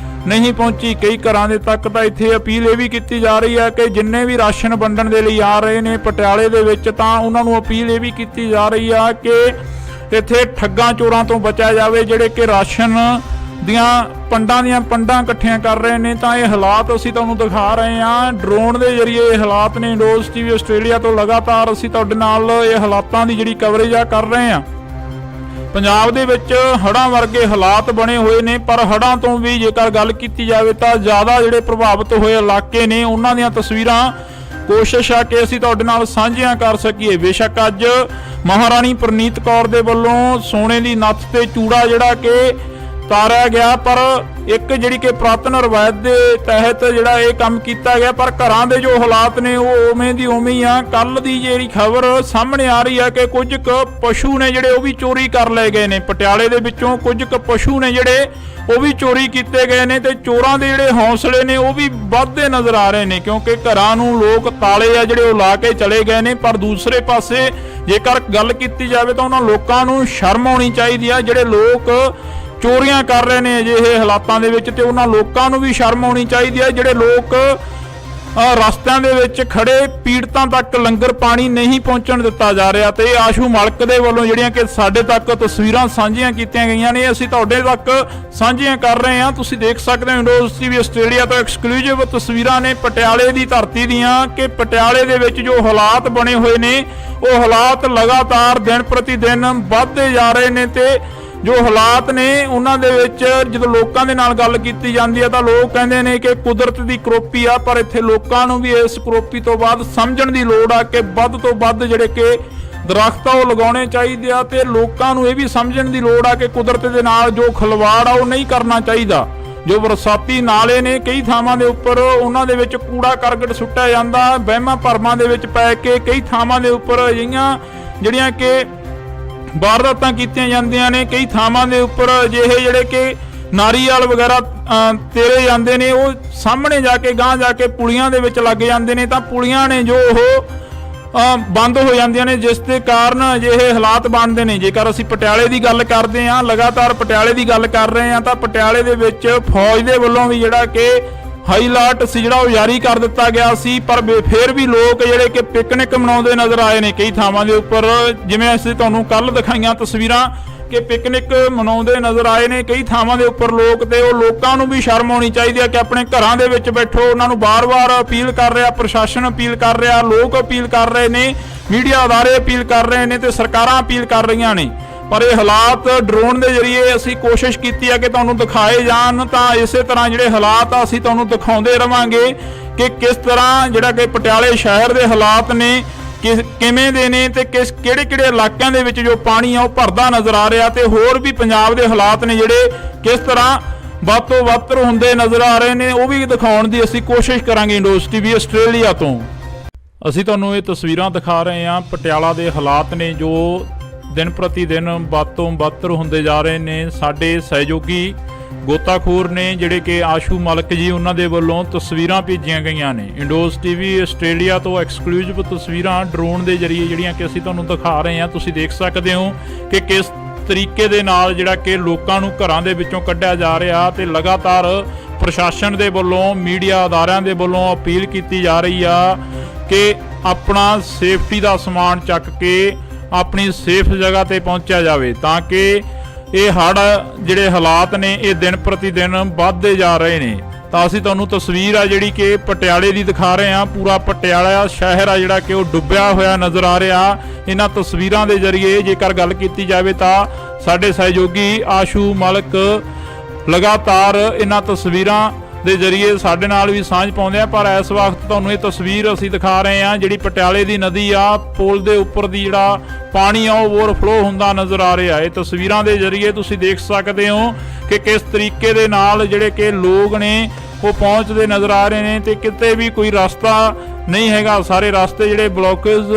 ਨਹੀਂ ਪਹੁੰਚੀ। ਕਈ ਘਰਾਂ ਦੇ ਤੱਕ ਤਾਂ ਇੱਥੇ ਅਪੀਲ ਇਹ ਵੀ ਕੀਤੀ ਜਾ ਰਹੀ ਹੈ ਕਿ ਜਿੰਨੇ ਵੀ ਰਾਸ਼ਨ ਵੰਡਣ ਦੇ ਲਈ ਆ ਰਹੇ ਨੇ ਪਟਿਆਲੇ ਦੇ ਵਿੱਚ, ਤਾਂ ਉਹਨਾਂ ਨੂੰ ਅਪੀਲ ਇਹ ਵੀ ਕੀਤੀ ਜਾ ਰਹੀ ਆ ਕਿ ਇੱਥੇ ਠੱਗਾਂ ਚੋਰਾਂ ਤੋਂ ਬਚਿਆ ਜਾਵੇ ਜਿਹੜੇ ਕਿ ਰਾਸ਼ਨ ਦੀਆਂ ਪੰਡਾਂ ਇਕੱਠੀਆਂ ਕਰ ਰਹੇ ਨੇ। ਤਾਂ ਇਹ ਹਾਲਾਤ ਅਸੀਂ ਤੁਹਾਨੂੰ ਦਿਖਾ ਰਹੇ ਹਾਂ ਡਰੋਨ ਦੇ ਜ਼ਰੀਏ। ਇਹ ਹਾਲਾਤ ਨੇ ਇੰਡੋਜ਼ ਟੀਵੀ ਆਸਟ੍ਰੇਲੀਆ ਤੋਂ ਲਗਾਤਾਰ ਅਸੀਂ ਤੁਹਾਡੇ ਨਾਲ ਇਹ ਹਾਲਾਤਾਂ ਦੀ ਜਿਹੜੀ ਕਵਰੇਜ ਆ ਕਰ ਰਹੇ ਹਾਂ। ਪੰਜਾਬ ਦੇ ਵਿੱਚ ਹੜ੍ਹਾਂ ਵਰਗੇ ਹਾਲਾਤ ਬਣੇ ਹੋਏ ਨੇ, ਪਰ ਹੜ੍ਹਾਂ ਤੋਂ ਵੀ ਜੇਕਰ ਗੱਲ ਕੀਤੀ ਜਾਵੇ ਤਾਂ ਜ਼ਿਆਦਾ ਜਿਹੜੇ ਪ੍ਰਭਾਵਿਤ ਹੋਏ ਇਲਾਕੇ ਨੇ ਉਹਨਾਂ ਦੀਆਂ ਤਸਵੀਰਾਂ ਕੋਸ਼ਿਸ਼ ਆ ਕਿ ਅਸੀਂ ਤੁਹਾਡੇ ਨਾਲ ਸਾਂਝੀਆਂ ਕਰ ਸਕੀਏ। ਬੇਸ਼ੱਕ ਅੱਜ ਮਹਾਰਾਣੀ ਪ੍ਰਨੀਤ ਕੌਰ ਦੇ ਵੱਲੋਂ ਸੋਨੇ ਦੀ ਨੱਥ ਤੇ ਚੂੜਾ ਜਿਹੜਾ ਕਿ ਤਾਰਿਆ ਗਿਆ, ਪਰ ਇੱਕ ਜਿਹੜੀ ਕਿ ਪੁਰਾਤਨ ਰਵਾਇਤ ਦੇ ਤਹਿਤ ਜਿਹੜਾ ਇਹ ਕੰਮ ਕੀਤਾ ਗਿਆ, ਪਰ ਘਰਾਂ ਦੇ ਜੋ ਹਾਲਾਤ ਨੇ ਉਹ ਉਵੇਂ ਦੀ ਉਵੇਂ ਹੀ ਆ। ਕੱਲ ਦੀ ਜਿਹੜੀ ਖਬਰ ਸਾਹਮਣੇ ਆ ਰਹੀ ਹੈ ਕਿ ਕੁਝ ਕੁ ਪਸ਼ੂ ਨੇ ਜਿਹੜੇ ਉਹ ਵੀ ਚੋਰੀ ਕਰ ਲਏ ਗਏ ਨੇ। ਪਟਿਆਲੇ ਦੇ ਵਿੱਚੋਂ ਕੁਝ ਕੁ ਪਸ਼ੂ ਨੇ ਜਿਹੜੇ ਉਹ ਵੀ ਚੋਰੀ ਕੀਤੇ ਗਏ ਨੇ, ਤੇ ਚੋਰਾਂ ਦੇ ਜਿਹੜੇ ਹੌਸਲੇ ਨੇ ਉਹ ਵੀ ਵੱਧਦੇ ਨਜ਼ਰ ਆ ਰਹੇ ਨੇ, ਕਿਉਂਕਿ ਘਰਾਂ ਨੂੰ ਲੋਕ ਤਾਲੇ ਆ ਜਿਹੜੇ ਉਹ ਲਾ ਕੇ ਚਲੇ ਗਏ ਨੇ। ਪਰ ਦੂਸਰੇ ਪਾਸੇ ਜੇਕਰ ਗੱਲ ਕੀਤੀ ਜਾਵੇ ਤਾਂ ਉਹਨਾਂ ਲੋਕਾਂ ਨੂੰ ਸ਼ਰਮ ਆਉਣੀ ਚਾਹੀਦੀ ਆ ਜਿਹੜੇ ਲੋਕ ਚੋਰੀਆਂ ਕਰ ਰਹੇ ਨੇ ਅਜਿਹੇ ਹਾਲਾਤਾਂ ਦੇ ਵਿੱਚ, ਤੇ ਉਹਨਾਂ ਲੋਕਾਂ ਨੂੰ ਵੀ ਸ਼ਰਮ ਆਉਣੀ ਚਾਹੀਦੀ ਹੈ ਜਿਹੜੇ ਲੋਕ ਰਸਤਿਆਂ ਦੇ ਵਿੱਚ ਖੜੇ ਪੀੜਤਾਂ ਤੱਕ ਲੰਗਰ ਪਾਣੀ ਨਹੀਂ ਪਹੁੰਚਣ ਦਿੱਤਾ ਜਾ ਰਿਹਾ। ਤੇ ਆਸ਼ੂ ਮਲਕ ਦੇ ਵੱਲੋਂ ਜਿਹੜੀਆਂ ਕਿ ਸਾਡੇ ਤੱਕ ਤਸਵੀਰਾਂ ਸਾਂਝੀਆਂ ਕੀਤੀਆਂ ਗਈਆਂ ਨੇ, ਅਸੀਂ ਤੁਹਾਡੇ ਤੱਕ ਸਾਂਝੀਆਂ ਕਰ ਰਹੇ ਹਾਂ। ਤੁਸੀਂ ਦੇਖ ਸਕਦੇ ਹੋ ਇੰਡੋਜ਼ ਟੀਵੀ ਆਸਟ੍ਰੇਲੀਆ ਤੋਂ ਐਕਸਕਲੂਸਿਵ ਤਸਵੀਰਾਂ ਨੇ ਪਟਿਆਲੇ ਦੀ ਧਰਤੀ ਦੀਆਂ, ਕਿ ਪਟਿਆਲੇ ਦੇ ਵਿੱਚ ਜੋ ਹਾਲਾਤ ਬਣੇ ਹੋਏ ਨੇ ਉਹ ਹਾਲਾਤ ਲਗਾਤਾਰ ਦਿਨ ਪ੍ਰਤੀ ਦਿਨ ਵੱਧਦੇ ਜਾ ਰਹੇ ਨੇ। ਤੇ ਜੋ ਹਾਲਾਤ ਨੇ ਉਹਨਾਂ ਦੇ ਵਿੱਚ ਜਦੋਂ ਲੋਕਾਂ ਦੇ ਨਾਲ ਗੱਲ ਕੀਤੀ ਜਾਂਦੀ ਹੈ ਤਾਂ ਲੋਕ ਕਹਿੰਦੇ ਨੇ ਕਿ ਕੁਦਰਤ ਦੀ ਕਰੋਪੀ ਆ, ਪਰ ਇੱਥੇ ਲੋਕਾਂ ਨੂੰ ਵੀ ਇਸ ਕਰੋਪੀ ਤੋਂ ਬਾਅਦ ਸਮਝਣ ਦੀ ਲੋੜ ਆ ਕਿ ਵੱਧ ਤੋਂ ਵੱਧ ਜਿਹੜੇ ਕਿ ਦਰਖਤ ਆ ਉਹ ਲਗਾਉਣੇ ਚਾਹੀਦੇ ਆ, ਤੇ ਲੋਕਾਂ ਨੂੰ ਇਹ ਵੀ ਸਮਝਣ ਦੀ ਲੋੜ ਆ ਕਿ ਕੁਦਰਤ ਦੇ ਨਾਲ ਜੋ ਖਿਲਵਾੜ ਆ ਉਹ ਨਹੀਂ ਕਰਨਾ ਚਾਹੀਦਾ। ਜੋ ਬਰਸਾਤੀ ਨਾਲੇ ਨੇ ਕਈ ਥਾਵਾਂ ਦੇ ਉੱਪਰ ਉਹਨਾਂ ਦੇ ਵਿੱਚ ਕੂੜਾ ਕਰਕਟ ਸੁੱਟਿਆ ਜਾਂਦਾ, ਵਹਿਮਾਂ ਭਰਮਾਂ ਦੇ ਵਿੱਚ ਪੈ ਕੇ ਕਈ ਥਾਵਾਂ ਦੇ ਉੱਪਰ ਅਜਿਹੀਆਂ ਜਿਹੜੀਆਂ ਕਿ ਵਾਰਦਾਤਾਂ ਕੀਤੀਆਂ ਜਾਂਦੀਆਂ ਨੇ। ਕਈ ਥਾਵਾਂ ਦੇ ਉੱਪਰ ਅਜਿਹੇ ਜਿਹੜੇ ਕਿ ਨਾਰੀਅਲ ਵਗੈਰਾ ਤੇਰੇ ਜਾਂਦੇ ਨੇ, ਉਹ ਸਾਹਮਣੇ ਜਾ ਕੇ ਗਾਂਹ ਜਾ ਕੇ ਪੁਲੀਆਂ ਦੇ ਵਿੱਚ ਲੱਗ ਜਾਂਦੇ ਨੇ, ਤਾਂ ਪੁਲੀਆਂ ਨੇ ਜੋ ਉਹ ਬੰਦ ਹੋ ਜਾਂਦੀਆਂ ਨੇ, ਜਿਸ ਦੇ ਕਾਰਨ ਅਜਿਹੇ ਹਾਲਾਤ ਬਣਦੇ ਨੇ। ਜੇਕਰ ਅਸੀਂ ਪਟਿਆਲੇ ਦੀ ਗੱਲ ਕਰਦੇ ਹਾਂ, ਲਗਾਤਾਰ ਪਟਿਆਲੇ ਦੀ ਗੱਲ ਕਰ ਰਹੇ ਹਾਂ, ਤਾਂ ਪਟਿਆਲੇ ਦੇ ਵਿੱਚ ਫੌਜ ਦੇ ਵੱਲੋਂ ਵੀ ਜਿਹੜਾ ਕਿ ਹਾਈ ਅਲਰਟ ਸੀ ਜਿਹੜਾ ਉਹ ਜਾਰੀ ਕਰ ਦਿੱਤਾ ਗਿਆ ਸੀ। ਪਰ ਫਿਰ ਵੀ ਲੋਕ ਜਿਹੜੇ ਕਿ ਪਿਕਨਿਕ ਮਨਾਉਂਦੇ ਨਜ਼ਰ ਆਏ ਨੇ ਕਈ ਥਾਵਾਂ ਦੇ ਉੱਪਰ, ਜਿਵੇਂ ਅਸੀਂ ਤੁਹਾਨੂੰ ਕੱਲ ਦਿਖਾਈਆਂ ਤਸਵੀਰਾਂ ਕਿ ਪਿਕਨਿਕ ਮਨਾਉਂਦੇ ਨਜ਼ਰ ਆਏ ਨੇ ਕਈ ਥਾਵਾਂ ਦੇ ਉੱਪਰ ਲੋਕ। ਤੇ ਉਹ ਲੋਕਾਂ ਨੂੰ ਵੀ ਸ਼ਰਮ ਆਉਣੀ ਚਾਹੀਦੀ ਹੈ ਕਿ ਆਪਣੇ ਘਰਾਂ ਦੇ ਵਿੱਚ ਬੈਠੋ। ਉਹਨਾਂ ਨੂੰ ਬਾਰ-ਬਾਰ ਅਪੀਲ ਕਰ ਰਿਹਾ, ਪ੍ਰਸ਼ਾਸਨ ਅਪੀਲ ਕਰ ਰਿਹਾ, ਲੋਕ ਅਪੀਲ ਕਰ ਰਹੇ ਨੇ, ਮੀਡੀਆ ਅਦਾਰੇ ਅਪੀਲ ਕਰ ਰਹੇ ਨੇ ਤੇ ਸਰਕਾਰਾਂ ਅਪੀਲ ਕਰ ਰਹੀਆਂ ਨੇ। ਪਰ ਇਹ ਹਾਲਾਤ ਡਰੋਨ ਦੇ ਜ਼ਰੀਏ ਅਸੀਂ ਕੋਸ਼ਿਸ਼ ਕੀਤੀ ਹੈ ਕਿ ਤੁਹਾਨੂੰ ਦਿਖਾਏ ਜਾਣ, ਤਾਂ ਇਸੇ ਤਰ੍ਹਾਂ ਜਿਹੜੇ ਹਾਲਾਤ ਆ ਅਸੀਂ ਤੁਹਾਨੂੰ ਦਿਖਾਉਂਦੇ ਰਵਾਂਗੇ ਕਿ ਕਿਸ ਤਰ੍ਹਾਂ ਜਿਹੜਾ ਕਿ ਪਟਿਆਲੇ ਸ਼ਹਿਰ ਦੇ ਹਾਲਾਤ ਨੇ ਕਿਵੇਂ ਦੇ ਨੇ ਤੇ ਕਿਹੜੇ ਇਲਾਕਿਆਂ ਦੇ ਵਿੱਚ ਜੋ ਪਾਣੀ ਆ ਉਹ ਭਰਦਾ ਨਜ਼ਰ ਆ ਰਿਹਾ, ਤੇ ਹੋਰ ਵੀ ਪੰਜਾਬ ਦੇ ਹਾਲਾਤ ਨੇ ਜਿਹੜੇ ਕਿਸ ਤਰ੍ਹਾਂ ਵੱਧ ਤੋਂ ਵੱਧ ਹੁੰਦੇ ਨਜ਼ਰ ਆ ਰਹੇ ਨੇ, ਉਹ ਵੀ ਦਿਖਾਉਣ ਦੀ ਅਸੀਂ ਕੋਸ਼ਿਸ਼ ਕਰਾਂਗੇ। ਇੰਡੋਜ਼ ਟੀਵੀ ਆਸਟ੍ਰੇਲੀਆ ਤੋਂ ਅਸੀਂ ਤੁਹਾਨੂੰ ਇਹ ਤਸਵੀਰਾਂ ਦਿਖਾ ਰਹੇ ਹਾਂ। ਪਟਿਆਲਾ ਦੇ ਹਾਲਾਤ ਨੇ ਜੋ ਦਿਨ ਪ੍ਰਤੀ ਦਿਨ ਵੱਧ ਤੋਂ ਵੱਧ ਹੁੰਦੇ ਜਾ ਰਹੇ ਨੇ। ਸਾਡੇ ਸਹਿਯੋਗੀ ਗੋਤਾਖੋਰ ਨੇ ਜਿਹੜੇ ਕਿ ਆਸ਼ੂ ਮਲਕ ਜੀ, ਉਹਨਾਂ ਦੇ ਵੱਲੋਂ ਤਸਵੀਰਾਂ ਭੇਜੀਆਂ ਗਈਆਂ ਨੇ। ਇੰਡੋਜ਼ ਟੀਵੀ ਆਸਟ੍ਰੇਲੀਆ ਤੋਂ ਐਕਸਕਲੂਸਿਵ ਤਸਵੀਰਾਂ ਡਰੋਨ ਦੇ ਜ਼ਰੀਏ ਜਿਹੜੀਆਂ ਕਿ ਅਸੀਂ ਤੁਹਾਨੂੰ ਦਿਖਾ ਰਹੇ ਹਾਂ। ਤੁਸੀਂ ਦੇਖ ਸਕਦੇ ਹੋ ਕਿ ਕਿਸ ਤਰੀਕੇ ਦੇ ਨਾਲ ਜਿਹੜਾ ਕਿ ਲੋਕਾਂ ਨੂੰ ਘਰਾਂ ਦੇ ਵਿੱਚੋਂ ਕੱਢਿਆ ਜਾ ਰਿਹਾ, ਤੇ ਲਗਾਤਾਰ ਪ੍ਰਸ਼ਾਸਨ ਦੇ ਵੱਲੋਂ, ਮੀਡੀਆ ਅਦਾਰਿਆਂ ਦੇ ਵੱਲੋਂ ਅਪੀਲ ਕੀਤੀ ਜਾ ਰਹੀ ਆ ਕਿ ਆਪਣਾ ਸੇਫਟੀ ਦਾ ਸਮਾਨ ਚੱਕ ਕੇ ਆਪਣੀ ਸੇਫ ਜਗ੍ਹਾ ਤੇ ਪਹੁੰਚਿਆ ਜਾਵੇ, ਤਾਂ ਕਿ ਇਹ ਹੜ੍ਹ ਜਿਹੜੇ ਹਾਲਾਤ ਨੇ ਇਹ ਦਿਨ ਪ੍ਰਤੀ ਦਿਨ ਵੱਧਦੇ ਜਾ ਰਹੇ ਨੇ। ਤਾਂ ਅਸੀਂ ਤੁਹਾਨੂੰ ਤਸਵੀਰ ਆ ਜਿਹੜੀ ਕਿ ਪਟਿਆਲੇ ਦੀ ਦਿਖਾ ਰਹੇ ਹਾਂ। ਪੂਰਾ ਪਟਿਆਲਾ ਸ਼ਹਿਰ ਆ ਜਿਹੜਾ ਕਿ ਉਹ ਡੁੱਬਿਆ ਹੋਇਆ ਨਜ਼ਰ ਆ ਰਿਹਾ। ਇਹਨਾਂ ਤਸਵੀਰਾਂ ਦੇ ਜ਼ਰੀਏ ਜੇਕਰ ਗੱਲ ਕੀਤੀ ਜਾਵੇ ਤਾਂ ਸਾਡੇ ਸਹਿਯੋਗੀ ਆਸ਼ੂ ਮਲਕ ਲਗਾਤਾਰ ਇਹਨਾਂ ਤਸਵੀਰਾਂ ਦੇ ਜ਼ਰੀਏ ਸਾਡੇ ਨਾਲ ਵੀ ਸਾਂਝ ਪਾਉਂਦੇ ਆ। ਪਰ ਇਸ ਵਕਤ ਤੁਹਾਨੂੰ ਇਹ ਤਸਵੀਰ ਅਸੀਂ ਦਿਖਾ ਰਹੇ ਹਾਂ ਜਿਹੜੀ ਪਟਿਆਲੇ ਦੀ ਨਦੀ ਆ, ਪੁਲ ਦੇ ਉੱਪਰ ਦੀ ਜਿਹੜਾ ਪਾਣੀ ਆ ਉਹ ਓਵਰਫਲੋ ਹੁੰਦਾ ਨਜ਼ਰ ਆ ਰਿਹਾ। ਇਹ ਤਸਵੀਰਾਂ ਦੇ ਜ਼ਰੀਏ ਤੁਸੀਂ ਦੇਖ ਸਕਦੇ ਹੋ ਕਿ ਕਿਸ ਤਰੀਕੇ ਦੇ ਨਾਲ ਜਿਹੜੇ ਕਿ ਲੋਕ ਨੇ ਉਹ ਪਹੁੰਚਦੇ ਨਜ਼ਰ ਆ ਰਹੇ ਨੇ, ਤੇ ਕਿਤੇ ਵੀ ਕੋਈ ਰਸਤਾ ਨਹੀਂ ਹੈਗਾ। ਸਾਰੇ ਰਸਤੇ ਜਿਹੜੇ ਬਲੌਕੇਜ